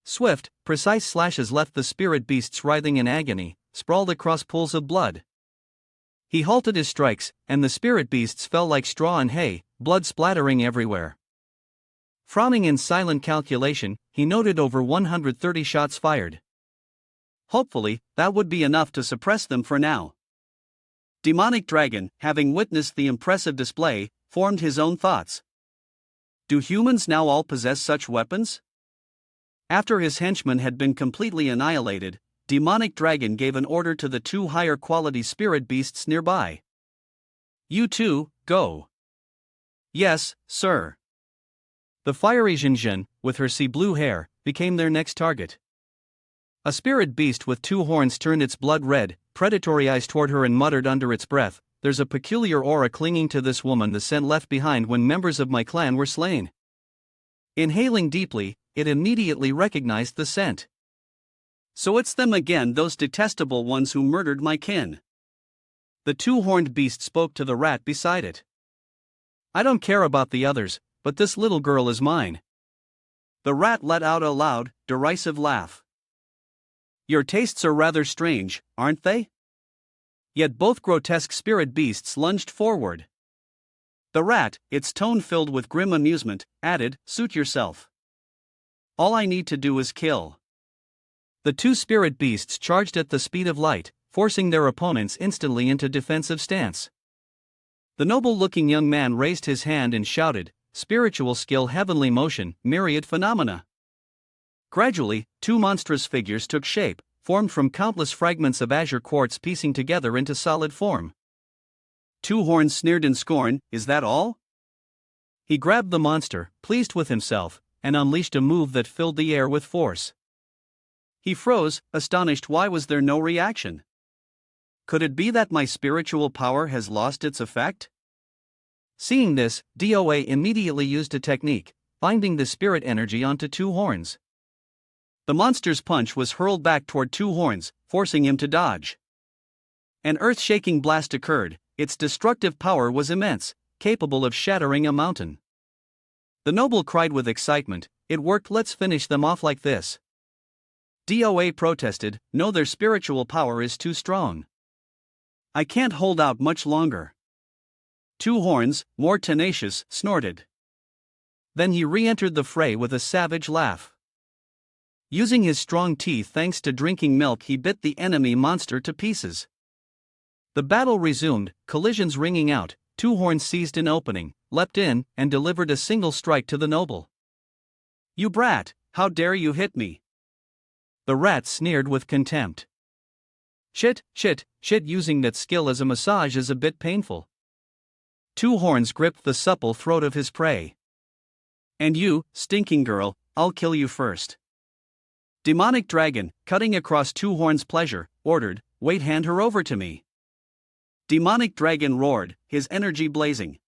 Swift, precise slashes left the spirit beasts writhing in agony, sprawled across pools of blood. He halted his strikes, and the spirit beasts fell like straw in hay, blood splattering everywhere. Frowning in silent calculation, he noted over 130 shots fired. Hopefully, that would be enough to suppress them for now. Demonic Dragon, having witnessed the impressive display, formed his own thoughts. Do humans now all possess such weapons? After his henchmen had been completely annihilated, Demonic Dragon gave an order to the 2 higher quality spirit beasts nearby. You 2, go. Yes, sir. The fiery Jinjin, with her sea blue hair, became their next target. A spirit beast with 2 horns turned its blood red, predatory eyes toward her and muttered under its breath, "There's a peculiar aura clinging to this woman, the scent left behind when members of my clan were slain." Inhaling deeply, it immediately recognized the scent. So it's them again, those detestable ones who murdered my kin. The 2-horned beast spoke to the rat beside it. "I don't care about the others, but this little girl is mine." The rat let out a loud, derisive laugh. Your tastes are rather strange, aren't they? Yet both grotesque spirit beasts lunged forward. The rat, its tone filled with grim amusement, added, "Suit yourself. All I need to do is kill." The 2 spirit beasts charged at the speed of light, forcing their opponents instantly into defensive stance. The noble-looking young man raised his hand and shouted, "Spiritual skill, heavenly motion, myriad phenomena." Gradually, 2 monstrous figures took shape, formed from countless fragments of azure quartz piecing together into solid form. 2 horns sneered in scorn, "Is that all?" He grabbed the monster, pleased with himself, and unleashed a move that filled the air with force. He froze, astonished. Why was there no reaction? Could it be that my spiritual power has lost its effect? Seeing this, DOA immediately used a technique, binding the spirit energy onto 2 horns. The monster's punch was hurled back toward 2 horns, forcing him to dodge. An earth-shaking blast occurred. Its destructive power was immense, capable of shattering a mountain. The noble cried with excitement, "It worked, let's finish them off like this." DOA protested, "No, their spiritual power is too strong. I can't hold out much longer." 2 horns, more tenacious, snorted. Then he re-entered the fray with a savage laugh. Using his strong teeth thanks to drinking milk, he bit the enemy monster to pieces. The battle resumed, collisions ringing out. 2 horns seized an opening, leapt in, and delivered a single strike to the noble. "You brat, how dare you hit me?" The rat sneered with contempt. Shit, using that skill as a massage is a bit painful." 2 horns gripped the supple throat of his prey. "And you, stinking girl, I'll kill you first." Demonic Dragon, cutting across 2 horns' pleasure, ordered, "Wait, hand her over to me." Demonic Dragon roared, his energy blazing.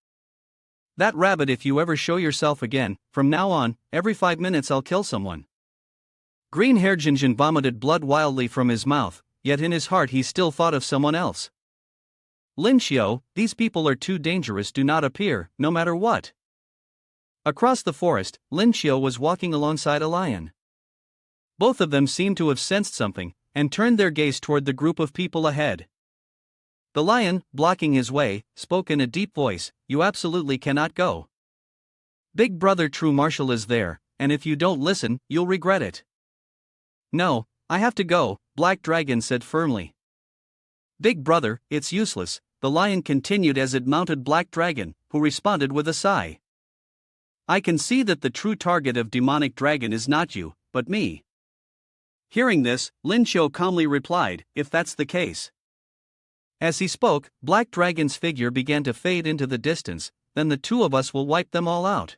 "That rabbit, if you ever show yourself again, from now on, every 5 minutes I'll kill someone." Green-haired Jinjin vomited blood wildly from his mouth, yet in his heart he still thought of someone else. "Lin Xiu, these people are too dangerous, do not appear, no matter what." Across the forest, Lin Xiu was walking alongside a lion. Both of them seemed to have sensed something, and turned their gaze toward the group of people ahead. The lion, blocking his way, spoke in a deep voice, "You absolutely cannot go. Big Brother True Marshal is there, and if you don't listen, you'll regret it." "No, I have to go," Black Dragon said firmly. "Big Brother, it's useless," the lion continued as it mounted Black Dragon, who responded with a sigh. "I can see that the true target of Demonic Dragon is not you, but me." Hearing this, Lin Xiu calmly replied, "If that's the case." As he spoke, Black Dragon's figure began to fade into the distance, "Then the two of us will wipe them all out."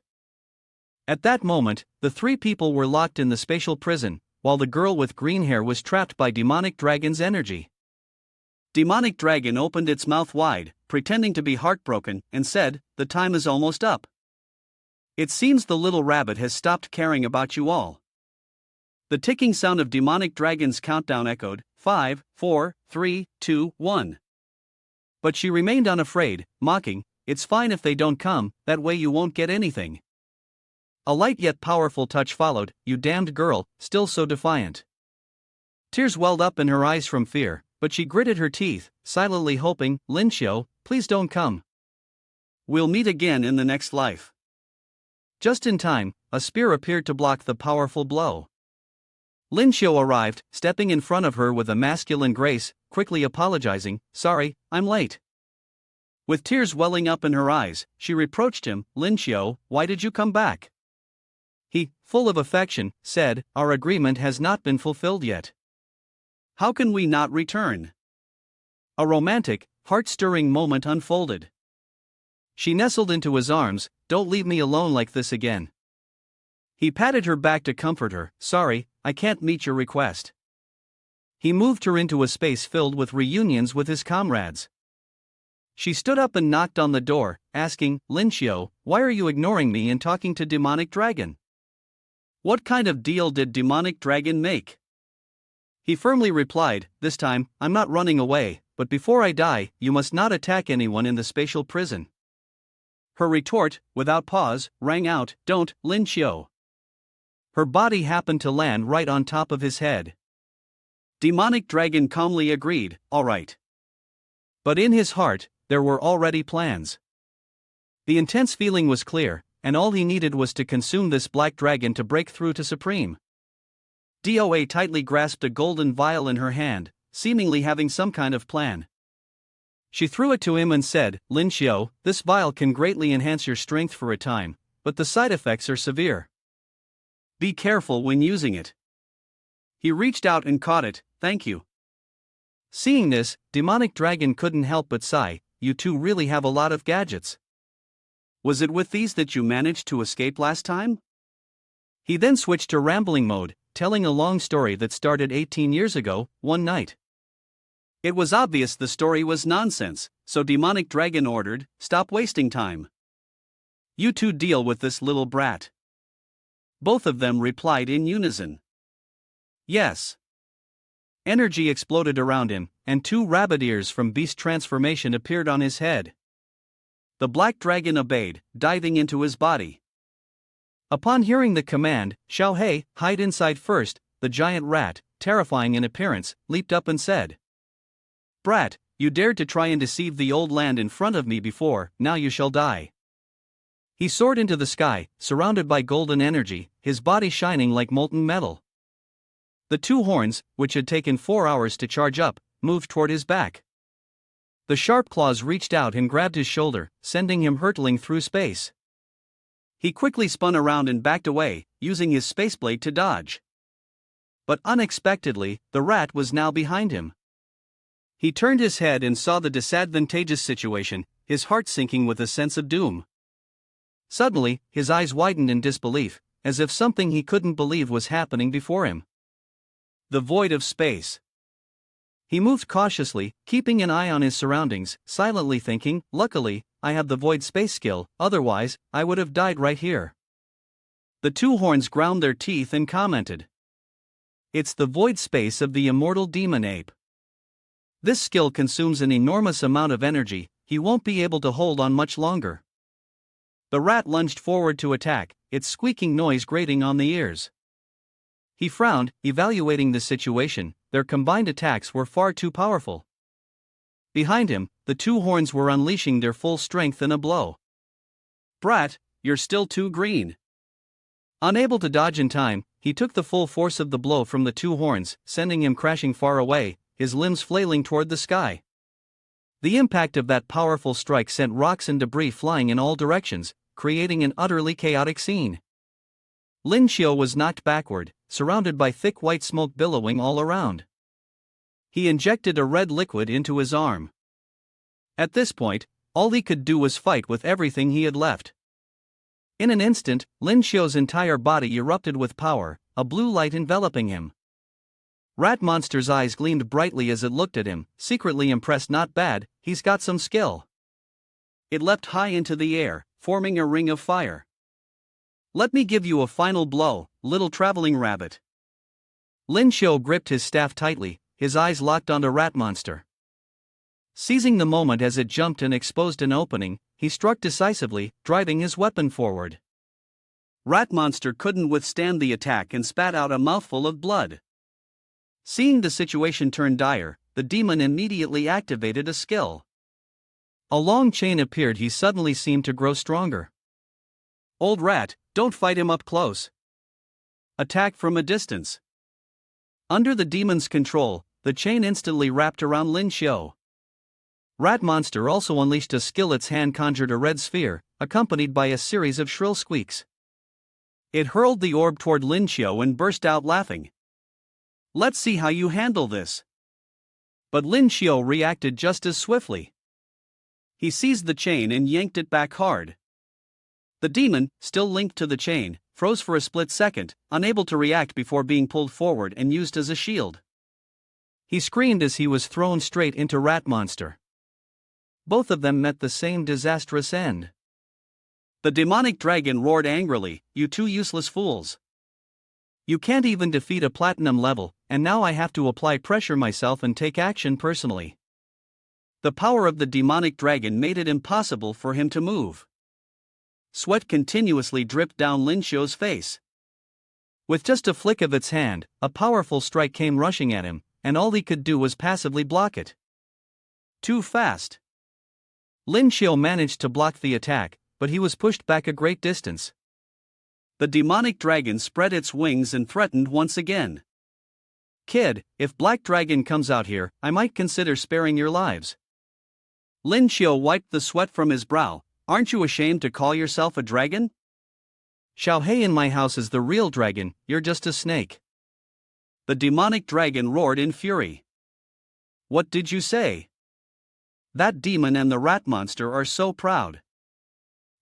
At that moment, the three people were locked in the spatial prison, while the girl with green hair was trapped by Demonic Dragon's energy. Demonic Dragon opened its mouth wide, pretending to be heartbroken, and said, "The time is almost up. It seems the little rabbit has stopped caring about you all." The ticking sound of Demonic Dragon's countdown echoed, 5, 4, 3, 2, 1. But she remained unafraid, mocking, "It's fine if they don't come, that way you won't get anything." A light yet powerful touch followed, "You damned girl, still so defiant." Tears welled up in her eyes from fear, but she gritted her teeth, silently hoping, "Lin Xiu, please don't come. We'll meet again in the next life." Just in time, a spear appeared to block the powerful blow. Lin Xiu arrived, stepping in front of her with a masculine grace, quickly apologizing, "Sorry, I'm late." With tears welling up in her eyes, she reproached him, "Lin Xiu, why did you come back?" He, full of affection, said, "Our agreement has not been fulfilled yet. How can we not return?" A romantic, heart-stirring moment unfolded. She nestled into his arms, "Don't leave me alone like this again." He patted her back to comfort her, "Sorry, I can't meet your request." He moved her into a space filled with reunions with his comrades. She stood up and knocked on the door, asking, "Lin Xiu, why are you ignoring me and talking to Demonic Dragon? What kind of deal did Demonic Dragon make?" He firmly replied, "This time, I'm not running away, but before I die, you must not attack anyone in the spatial prison." Her retort, without pause, rang out, "Don't, Lin Xiu." Her body happened to land right on top of his head. Demonic Dragon calmly agreed, "All right." But in his heart, there were already plans. The intense feeling was clear, and all he needed was to consume this black dragon to break through to Supreme. DOA tightly grasped a golden vial in her hand, seemingly having some kind of plan. She threw it to him and said, "Lin Xiu, this vial can greatly enhance your strength for a time, but the side effects are severe. Be careful when using it." He reached out and caught it, "Thank you." Seeing this, Demonic Dragon couldn't help but sigh, "You two really have a lot of gadgets. Was it with these that you managed to escape last time?" He then switched to rambling mode, telling a long story that started 18 years ago, one night. It was obvious the story was nonsense, so Demonic Dragon ordered, "Stop wasting time. You two deal with this little brat." Both of them replied in unison, "Yes." Energy exploded around him, and two rabbit ears from beast transformation appeared on his head. The black dragon obeyed, diving into his body. Upon hearing the command, "Xiao Hei, hide inside first," the giant rat, terrifying in appearance, leaped up and said, "Brat, you dared to try and deceive the old land in front of me before, now you shall die." He soared into the sky, surrounded by golden energy, his body shining like molten metal. The two horns, which had taken 4 hours to charge up, moved toward his back. The sharp claws reached out and grabbed his shoulder, sending him hurtling through space. He quickly spun around and backed away, using his space blade to dodge. But unexpectedly, the rat was now behind him. He turned his head and saw the disadvantageous situation, his heart sinking with a sense of doom. Suddenly, his eyes widened in disbelief, as if something he couldn't believe was happening before him. The void of space. He moved cautiously, keeping an eye on his surroundings, silently thinking, "Luckily, I have the void space skill, otherwise, I would have died right here." The two horns ground their teeth and commented, "It's the void space of the immortal demon ape. This skill consumes an enormous amount of energy, he won't be able to hold on much longer." The rat lunged forward to attack, its squeaking noise grating on the ears. He frowned, evaluating the situation. Their combined attacks were far too powerful. Behind him, the two horns were unleashing their full strength in a blow. "Brat, you're still too green." Unable to dodge in time, he took the full force of the blow from the two horns, sending him crashing far away, his limbs flailing toward the sky. The impact of that powerful strike sent rocks and debris flying in all directions, creating an utterly chaotic scene. Lin Xiu was knocked backward, surrounded by thick white smoke billowing all around. He injected a red liquid into his arm. At this point, all he could do was fight with everything he had left. In an instant, Lin Xiu's entire body erupted with power, a blue light enveloping him. Rat Monster's eyes gleamed brightly as it looked at him, secretly impressed. "Not bad, he's got some skill." It leapt high into the air, forming a ring of fire. "Let me give you a final blow, little traveling rabbit." Lin Xiu gripped his staff tightly, his eyes locked onto Rat Monster. Seizing the moment as it jumped and exposed an opening, he struck decisively, driving his weapon forward. Rat Monster couldn't withstand the attack and spat out a mouthful of blood. Seeing the situation turn dire, the demon immediately activated a skill. A long chain appeared. He suddenly seemed to grow stronger. "Old rat, don't fight him up close. Attack from a distance." Under the demon's control, the chain instantly wrapped around Lin Xiu. Rat Monster also unleashed a skill. Its hand conjured a red sphere, accompanied by a series of shrill squeaks. It hurled the orb toward Lin Xiu and burst out laughing. "Let's see how you handle this." But Lin Xiu reacted just as swiftly. He seized the chain and yanked it back hard. The demon, still linked to the chain, froze for a split second, unable to react before being pulled forward and used as a shield. He screamed as he was thrown straight into Rat Monster. Both of them met the same disastrous end. The demonic dragon roared angrily, "You two useless fools. You can't even defeat a platinum level, and now I have to apply pressure myself and take action personally." The power of the demonic dragon made it impossible for him to move. Sweat continuously dripped down Lin Xiu's face. With just a flick of its hand, a powerful strike came rushing at him, and all he could do was passively block it. Too fast. Lin Xiu managed to block the attack, but he was pushed back a great distance. The demonic dragon spread its wings and threatened once again. "Kid, if Black Dragon comes out here, I might consider sparing your lives." Lin Xiu wiped the sweat from his brow. "Aren't you ashamed to call yourself a dragon? Xiao Hei in my house is the real dragon, you're just a snake." The demonic dragon roared in fury. "What did you say? That demon and the rat monster are so proud.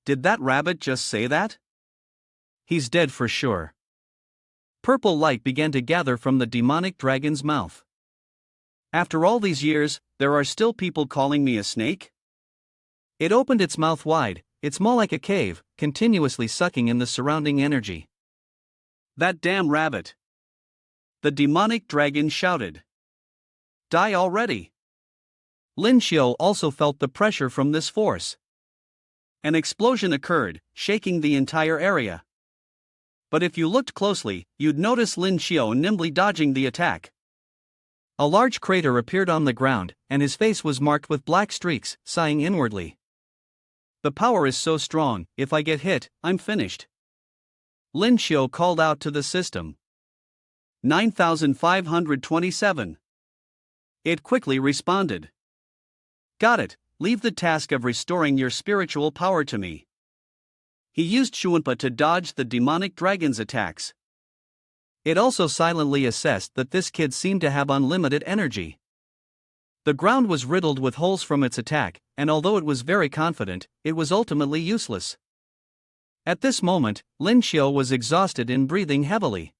Did that rabbit just say that? He's dead for sure." Purple light began to gather from the demonic dragon's mouth. "After all these years, there are still people calling me a snake?" It opened its mouth wide, its maw like a cave, continuously sucking in the surrounding energy. "That damn rabbit!" The demonic dragon shouted. "Die already!" Lin Xiu also felt the pressure from this force. An explosion occurred, shaking the entire area. But if you looked closely, you'd notice Lin Xiu nimbly dodging the attack. A large crater appeared on the ground, and his face was marked with black streaks, sighing inwardly. "The power is so strong, if I get hit, I'm finished." Lin Xiu called out to the system. 9527. It quickly responded. "Got it, leave the task of restoring your spiritual power to me." He used Shuanpa to dodge the demonic dragon's attacks. It also silently assessed that this kid seemed to have unlimited energy. The ground was riddled with holes from its attack, and although it was very confident, it was ultimately useless. At this moment, Lin Xiu was exhausted and breathing heavily.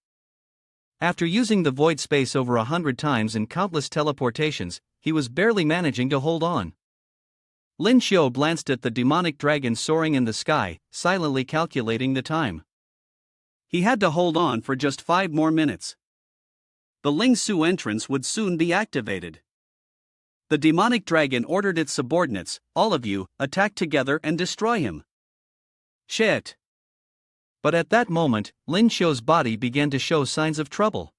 After using the void space over 100 times in countless teleportations, he was barely managing to hold on. Lin Xiu glanced at the demonic dragon soaring in the sky, silently calculating the time. He had to hold on for just 5 more minutes. The Ling Su entrance would soon be activated. The demonic dragon ordered its subordinates, "All of you, attack together and destroy him." Shit! But at that moment, Lin Xiu's body began to show signs of trouble.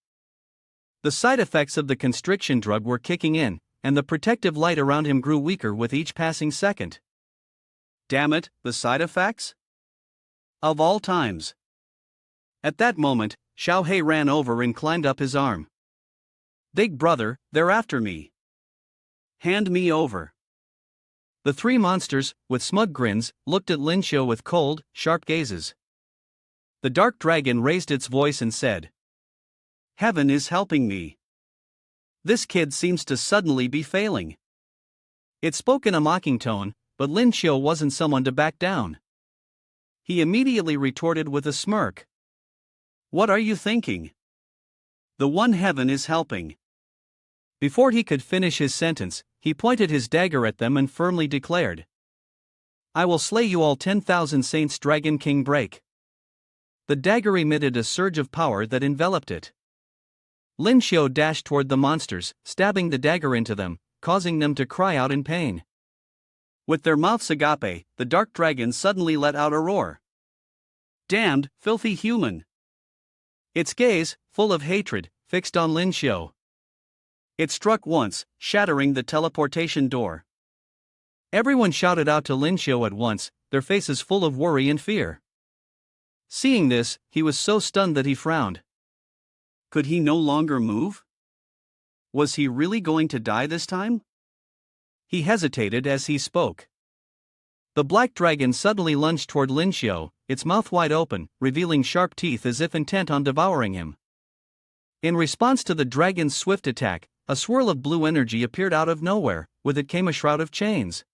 The side effects of the constriction drug were kicking in, and the protective light around him grew weaker with each passing second. Damn it, the side effects? Of all times. At that moment, Xiaohei ran over and climbed up his arm. Big brother, they're after me. Hand me over. The three monsters, with smug grins, looked at Lin Xiu with cold, sharp gazes. The dark dragon raised its voice and said, "Heaven is helping me. This kid seems to suddenly be failing." It spoke in a mocking tone, but Lin Xiu wasn't someone to back down. He immediately retorted with a smirk. "What are you thinking? The one heaven is helping." Before he could finish his sentence, he pointed his dagger at them and firmly declared, "I will slay you all 10,000 saints. Dragon King break." The dagger emitted a surge of power that enveloped it. Lin Xiu dashed toward the monsters, stabbing the dagger into them, causing them to cry out in pain. With their mouths agape, the dark dragon suddenly let out a roar. "Damned, filthy human!" Its gaze, full of hatred, fixed on Lin Xiu. It struck once, shattering the teleportation door. Everyone shouted out to Lin Xiu at once, their faces full of worry and fear. Seeing this, he was so stunned that he frowned. Could he no longer move? Was he really going to die this time? He hesitated as he spoke. The black dragon suddenly lunged toward Lin Xiu, its mouth wide open, revealing sharp teeth as if intent on devouring him. In response to the dragon's swift attack, a swirl of blue energy appeared out of nowhere. With it came a shroud of chains.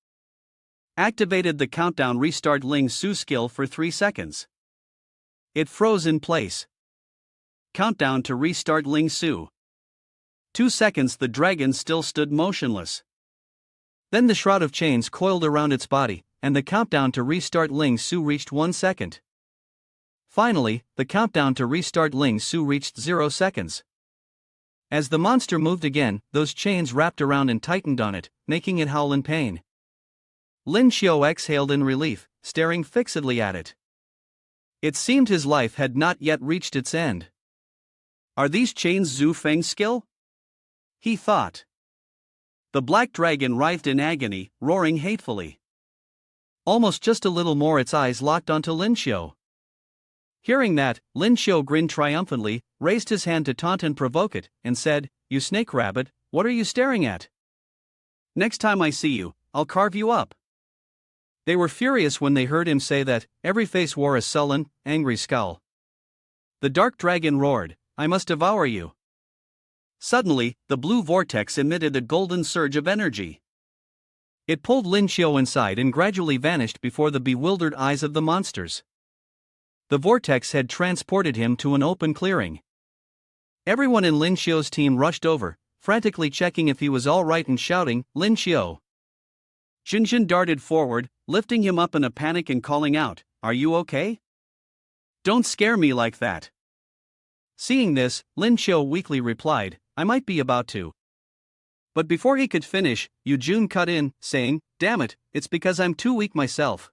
Activated the countdown restart Ling Su skill for 3 seconds. It froze in place. Countdown to restart Ling Su. 2 seconds. The dragon still stood motionless. Then the shroud of chains coiled around its body, and the countdown to restart Ling Su reached 1 second. Finally, the countdown to restart Ling Su reached 0 seconds. As the monster moved again, those chains wrapped around and tightened on it, making it howl in pain. Lin Xiu exhaled in relief, staring fixedly at it. It seemed his life had not yet reached its end. Are these chains Zhu Feng's skill? He thought. The black dragon writhed in agony, roaring hatefully. Almost just a little more, its eyes locked onto Lin Xiu. Hearing that, Lin Xiu grinned triumphantly, raised his hand to taunt and provoke it, and said, "You snake rabbit, what are you staring at? Next time I see you, I'll carve you up." They were furious when they heard him say that. Every face wore a sullen, angry scowl. The dark dragon roared, "I must devour you." Suddenly, the blue vortex emitted a golden surge of energy. It pulled Lin Xiu inside and gradually vanished before the bewildered eyes of the monsters. The vortex had transported him to an open clearing. Everyone in Lin Xiu's team rushed over, frantically checking if he was all right and shouting, "Lin Xiu!" Jinjin darted forward, lifting him up in a panic and calling out, "Are you okay? Don't scare me like that." Seeing this, Lin Xiu weakly replied, "I might be about to." But before he could finish, Yu Jun cut in, saying, "Damn it, it's because I'm too weak myself."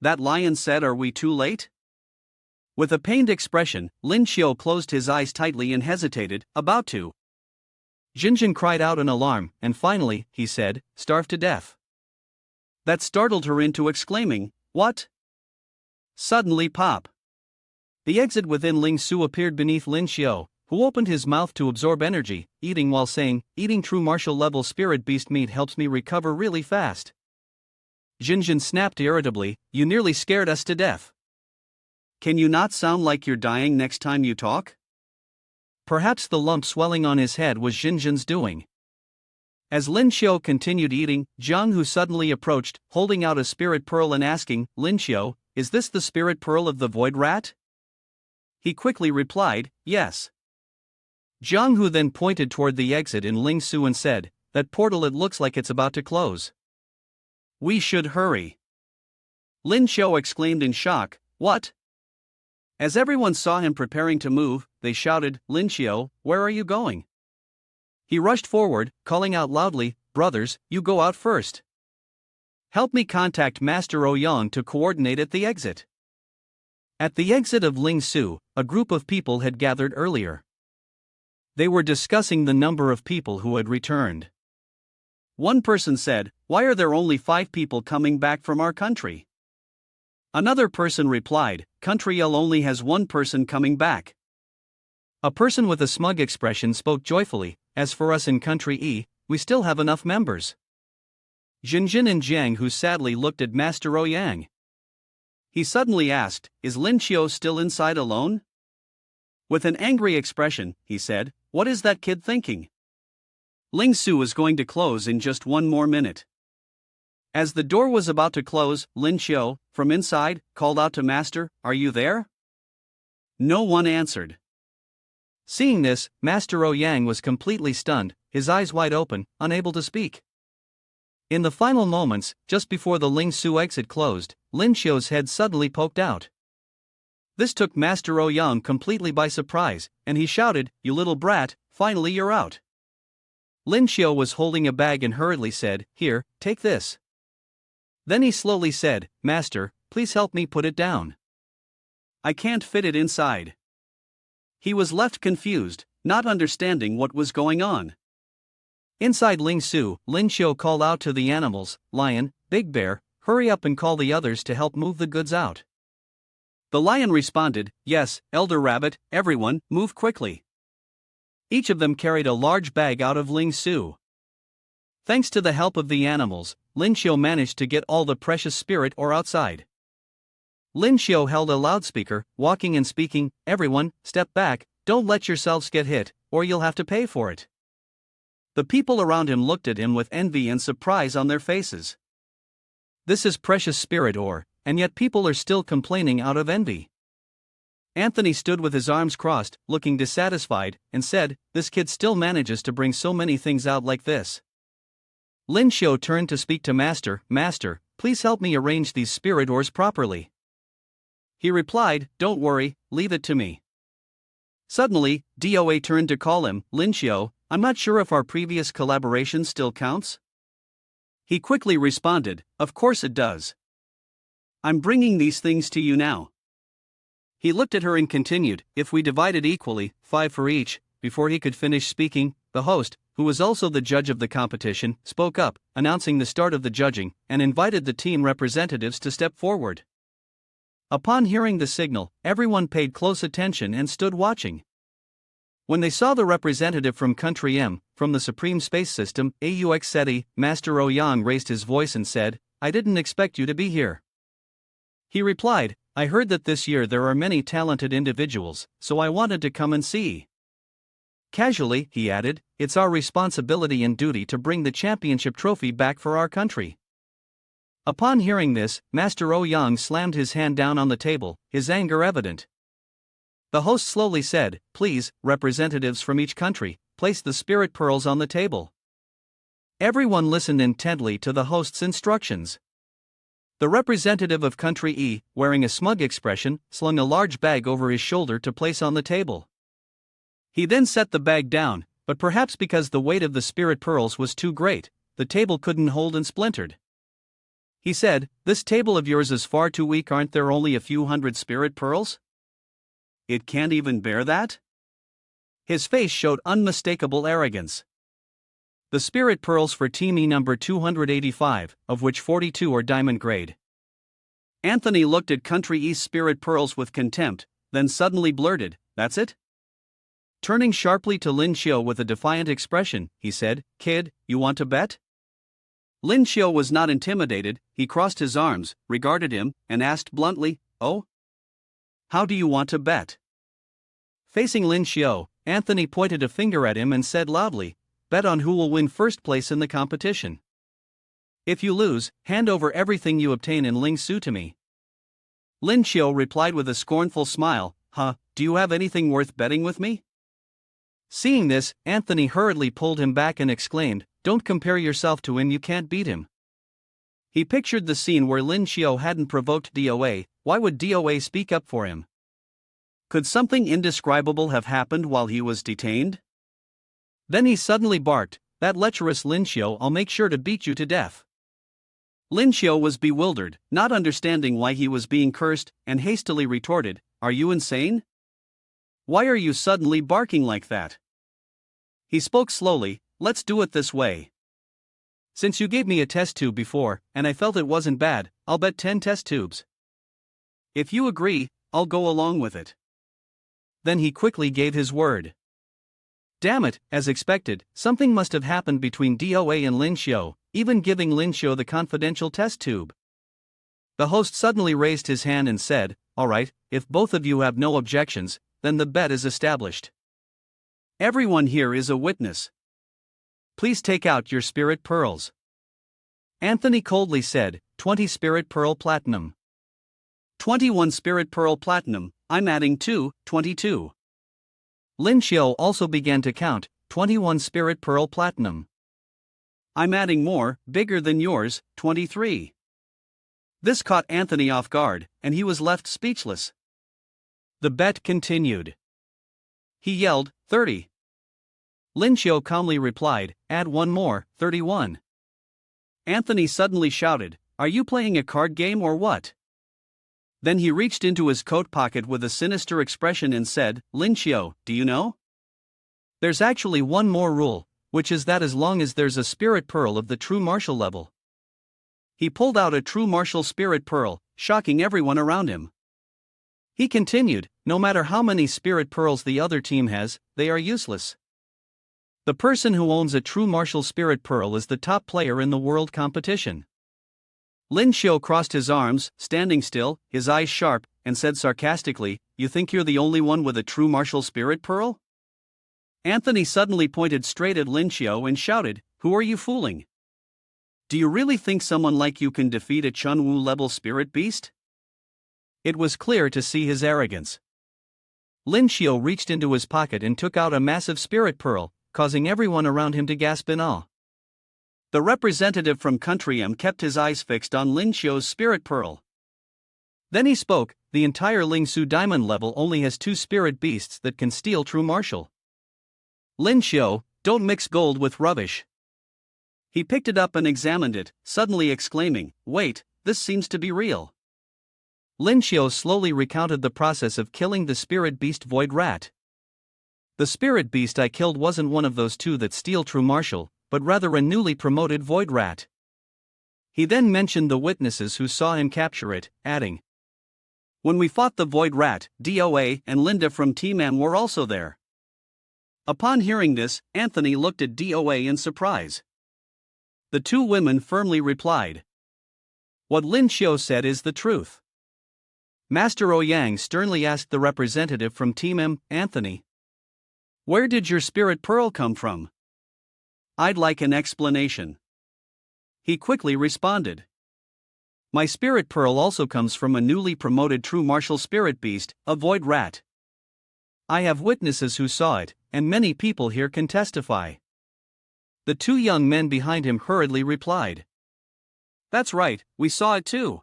That lion said, "Are we too late?" With a pained expression, Lin Xiu closed his eyes tightly and hesitated, about to. Jinjin cried out in alarm, and finally, he said, "Starve to death." That startled her into exclaiming, "What?" Suddenly pop. The exit within Ling Su appeared beneath Lin Xiu, who opened his mouth to absorb energy, eating while saying, "Eating true martial level spirit beast meat helps me recover really fast." Jinjin snapped irritably, "You nearly scared us to death. Can you not sound like you're dying next time you talk?" Perhaps the lump swelling on his head was Jinjin's doing. As Lin Xiu continued eating, Jiang Hu suddenly approached, holding out a spirit pearl and asking, "Lin Xiu, is this the spirit pearl of the void rat?" He quickly replied, "Yes." Jiang Hu then pointed toward the exit in Ling Su and said, "That portal, it looks like it's about to close. We should hurry." Lin Xiu exclaimed in shock, "What?" As everyone saw him preparing to move, they shouted, "Lin Xiu, where are you going?" He rushed forward, calling out loudly, "Brothers, you go out first. Help me contact Master Ouyang to coordinate at the exit." At the exit of Ling Su, a group of people had gathered earlier. They were discussing the number of people who had returned. One person said, "Why are there only 5 people coming back from our country?" Another person replied, "Country L only has 1 person coming back." A person with a smug expression spoke joyfully, "As for us in Country E, we still have enough members." Jinjin and Jiang who sadly looked at Master Ouyang. He suddenly asked, "Is Lin Xiu still inside alone?" With an angry expression, he said, "What is that kid thinking? Ling Su is going to close in just 1 more minute." As the door was about to close, Lin Xiu, from inside, called out to Master, "Are you there?" No one answered. Seeing this, Master Ouyang was completely stunned, his eyes wide open, unable to speak. In the final moments, just before the Ling Su exit closed, Lin Xiu's head suddenly poked out. This took Master Ouyang completely by surprise, and he shouted, "You little brat, finally you're out." Lin Xiu was holding a bag and hurriedly said, "Here, take this." Then he slowly said, "Master, please help me put it down. I can't fit it inside." He was left confused, not understanding what was going on. Inside Ling Su, Lin Xiu called out to the animals, "Lion, Big Bear, hurry up and call the others to help move the goods out." The lion responded, "Yes, Elder Rabbit, everyone, move quickly." Each of them carried a large bag out of Ling Su. Thanks to the help of the animals, Lin Xiu managed to get all the precious spirit ore outside. Lin Xiu held a loudspeaker, walking and speaking, "Everyone, step back, don't let yourselves get hit, or you'll have to pay for it." The people around him looked at him with envy and surprise on their faces. This is precious spirit ore, and yet people are still complaining out of envy. Anthony stood with his arms crossed, looking dissatisfied, and said, "This kid still manages to bring so many things out like this." Lin Xiu turned to speak to Master, "Master, please help me arrange these spirit ores properly." He replied, "Don't worry, leave it to me." Suddenly, DOA turned to call him, "Lin Xiu, I'm not sure if our previous collaboration still counts." He quickly responded, "Of course it does. I'm bringing these things to you now." He looked at her and continued, "If we divide it equally, 5 for each." Before he could finish speaking, the host, who was also the judge of the competition, spoke up, announcing the start of the judging, and invited the team representatives to step forward. Upon hearing the signal, everyone paid close attention and stood watching. When they saw the representative from Country M, from the Supreme Space System, AUX SETI, Master Ouyang raised his voice and said, "I didn't expect you to be here." He replied, "I heard that this year there are many talented individuals, so I wanted to come and see." Casually, he added, "It's our responsibility and duty to bring the championship trophy back for our country." Upon hearing this, Master Ouyang slammed his hand down on the table, his anger evident. The host slowly said, "Please, representatives from each country, place the spirit pearls on the table." Everyone listened intently to the host's instructions. The representative of Country E, wearing a smug expression, slung a large bag over his shoulder to place on the table. He then set the bag down, but perhaps because the weight of the spirit pearls was too great, the table couldn't hold and splintered. He said, "This table of yours is far too weak. Aren't there only a few hundred spirit pearls? It can't even bear that?" His face showed unmistakable arrogance. The spirit pearls for Team E number 285, of which 42 are diamond grade. Anthony looked at Country E's spirit pearls with contempt, then suddenly blurted, "That's it?" Turning sharply to Lin Xiu with a defiant expression, he said, "Kid, you want to bet?" Lin Xiu was not intimidated. He crossed his arms, regarded him, and asked bluntly, "Oh? How do you want to bet?" Facing Lin Xiu, Anthony pointed a finger at him and said loudly, "Bet on who will win first place in the competition. If you lose, hand over everything you obtain in Ling Su to me." Lin Xiu replied with a scornful smile, "Huh, do you have anything worth betting with me?" Seeing this, Anthony hurriedly pulled him back and exclaimed, "Don't compare yourself to him, you can't beat him." He pictured the scene where Lin Xiu hadn't provoked DOA. Why would DOA speak up for him? Could something indescribable have happened while he was detained? Then he suddenly barked, "That lecherous Lin Xiu, I'll make sure to beat you to death." Lin Xiu was bewildered, not understanding why he was being cursed, and hastily retorted, "Are you insane? Why are you suddenly barking like that?" He spoke slowly, "Let's do it this way. Since you gave me a test tube before, and I felt it wasn't bad, I'll bet 10 test tubes. If you agree, I'll go along with it. Then he quickly gave his word. Damn it, as expected, something must have happened between DOA and Lin Xiu, even giving Lin Xiu the confidential test tube. The host suddenly raised his hand and said, "Alright, if both of you have no objections, then the bet is established. Everyone here is a witness. Please take out your spirit pearls." Anthony coldly said, 20 spirit pearl platinum. 21 spirit pearl platinum, I'm adding 22. Lin Xiu also began to count, 21 spirit pearl platinum. I'm adding more, bigger than yours, 23. This caught Anthony off guard, and he was left speechless. The bet continued. He yelled, 30. Lin Xiu calmly replied, add one more, 31. Anthony suddenly shouted, are you playing a card game or what? Then he reached into his coat pocket with a sinister expression and said, Lin Xiu, do you know? There's actually one more rule, which is that as long as there's a spirit pearl of the true martial level. He pulled out a true martial spirit pearl, shocking everyone around him. He continued, no matter how many spirit pearls the other team has, they are useless. The person who owns a true martial spirit pearl is the top player in the world competition. Lin Xiu crossed his arms, standing still, his eyes sharp, and said sarcastically, you think you're the only one with a true martial spirit pearl? Anthony suddenly pointed straight at Lin Xiu and shouted, who are you fooling? Do you really think someone like you can defeat a Chunwu level spirit beast? It was clear to see his arrogance. Lin Xiu reached into his pocket and took out a massive spirit pearl, causing everyone around him to gasp in awe. The representative from Country M kept his eyes fixed on Lin Xiu's spirit pearl. Then he spoke, the entire Lingsu diamond level only has 2 spirit beasts that can steal true martial. Lin Xiu, don't mix gold with rubbish. He picked it up and examined it, suddenly exclaiming, wait, this seems to be real. Lin Xiu slowly recounted the process of killing the spirit beast Void Rat. The spirit beast I killed wasn't one of those 2 that steal true martial, but rather a newly promoted Void Rat. He then mentioned the witnesses who saw him capture it, adding, when we fought the Void Rat, DOA and Linda from Team M were also there. Upon hearing this, Anthony looked at DOA in surprise. The 2 women firmly replied, what Lin Xiu said is the truth. Master Ouyang sternly asked the representative from Team M, Anthony, where did your spirit pearl come from? I'd like an explanation. He quickly responded. My spirit pearl also comes from a newly promoted true martial spirit beast, a Void Rat. I have witnesses who saw it, and many people here can testify. The 2 young men behind him hurriedly replied. That's right, we saw it too.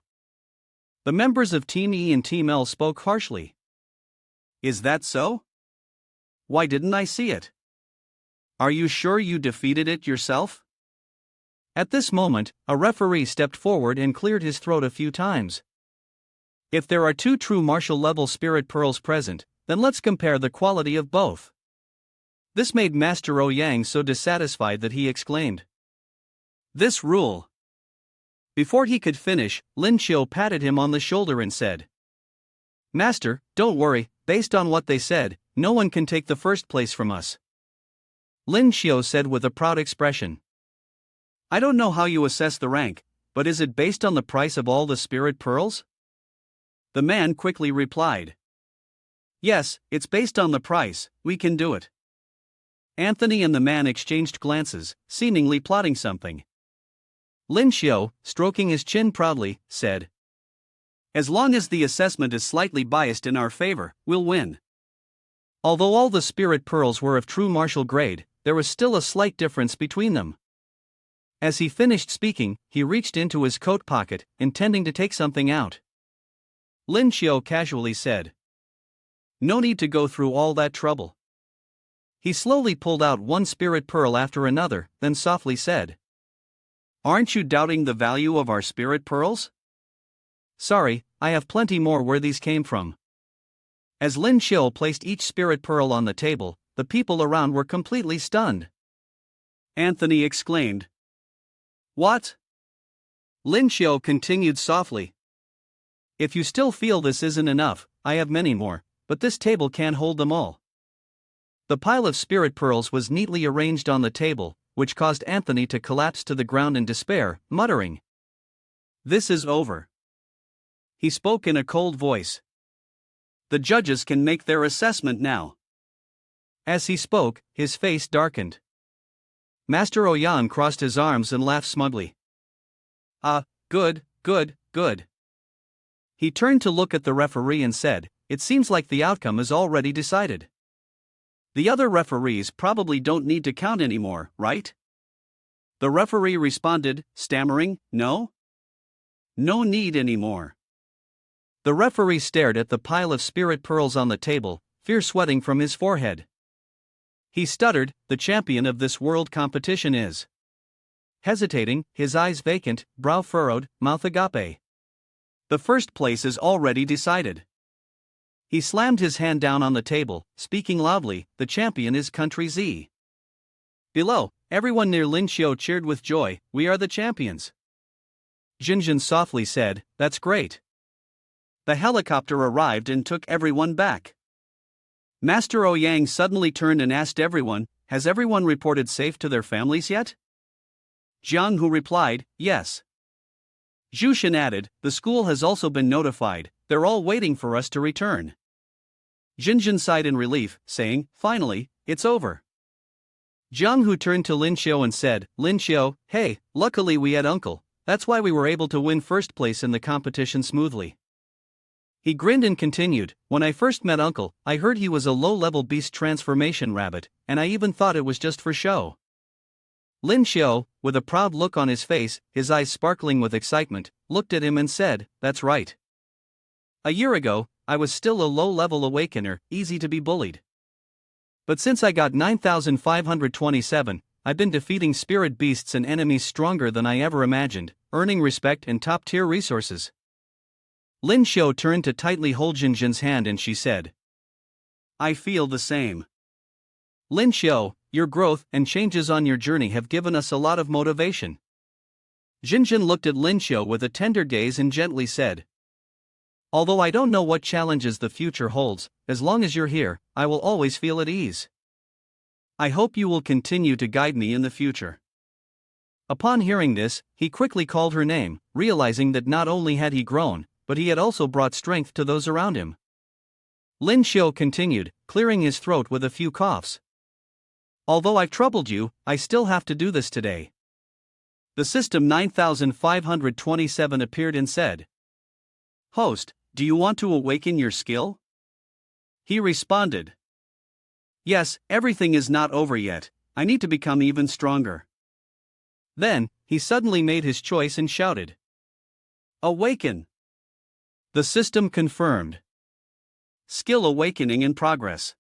The members of Team E and Team L spoke harshly. Is that so? Why didn't I see it? Are you sure you defeated it yourself? At this moment, a referee stepped forward and cleared his throat a few times. If there are 2 true martial level spirit pearls present, then let's compare the quality of both. This made Master Ouyang so dissatisfied that he exclaimed, this rule. Before he could finish, Lin Xiu patted him on the shoulder and said, Master, don't worry, based on what they said, no one can take the first place from us. Lin Xiu said with a proud expression. I don't know how you assess the rank, but is it based on the price of all the spirit pearls? The man quickly replied. Yes, it's based on the price, we can do it. Anthony and the man exchanged glances, seemingly plotting something. Lin Xiu, stroking his chin proudly, said, as long as the assessment is slightly biased in our favor, we'll win. Although all the spirit pearls were of true martial grade, there was still a slight difference between them. As he finished speaking, he reached into his coat pocket, intending to take something out. Lin Xiu casually said, no need to go through all that trouble. He slowly pulled out one spirit pearl after another, then softly said, aren't you doubting the value of our spirit pearls? Sorry, I have plenty more where these came from. As Lin Xiu placed each spirit pearl on the table, the people around were completely stunned. Anthony exclaimed, What? Lin Xiao continued softly. If you still feel this isn't enough, I have many more, but this table can't hold them all. The pile of spirit pearls was neatly arranged on the table, which caused Anthony to collapse to the ground in despair, muttering, "This is over." He spoke in a cold voice. The judges can make their assessment now. As he spoke, his face darkened. Master Oyan crossed his arms and laughed smugly. Good. He turned to look at the referee and said, "It seems like the outcome is already decided. The other referees probably don't need to count anymore, right?" The referee responded, stammering, "No? No need anymore." The referee stared at the pile of spirit pearls on the table, fear sweating from his forehead. He stuttered, "The champion of this world competition is." Hesitating, his eyes vacant, brow furrowed, mouth agape. "The first place is already decided." He slammed his hand down on the table, speaking loudly, "The champion is Country Z." Below, everyone near Lin Xiao cheered with joy, "We are the champions." Jinjin softly said, "That's great." The helicopter arrived and took everyone back. Master Ouyang suddenly turned and asked everyone, "Has everyone reported safe to their families yet?" Jiang Hu replied, "Yes." Zhu Shen added, "The school has also been notified, they're all waiting for us to return." Jinjin sighed in relief, saying, "Finally, it's over." Jiang Hu turned to Lin Xiao and said, "Lin Xiao, hey, luckily we had uncle, that's why we were able to win first place in the competition smoothly." He grinned and continued, "When I first met uncle, I heard he was a low-level beast transformation rabbit, and I even thought it was just for show." Lin Xiao, with a proud look on his face, his eyes sparkling with excitement, looked at him and said, "That's right. A year ago, I was still a low-level awakener, easy to be bullied. But since I got 9,527, I've been defeating spirit beasts and enemies stronger than I ever imagined, earning respect and top-tier resources." Lin Xiao turned to tightly hold Jinjin's hand and she said, "I feel the same. Lin Xiao, your growth and changes on your journey have given us a lot of motivation." Jinjin looked at Lin Xiao with a tender gaze and gently said, "Although I don't know what challenges the future holds, as long as you're here, I will always feel at ease. I hope you will continue to guide me in the future." Upon hearing this, he quickly called her name, realizing that not only had he grown, but he had also brought strength to those around him. Lin Xiao continued, clearing his throat with a few coughs. "Although I've troubled you, I still have to do this today." The system 9527 appeared and said, "Host, do you want to awaken your skill?" He responded, "Yes, everything is not over yet, I need to become even stronger." Then, he suddenly made his choice and shouted, "Awaken!" The system confirmed. Skill awakening in progress.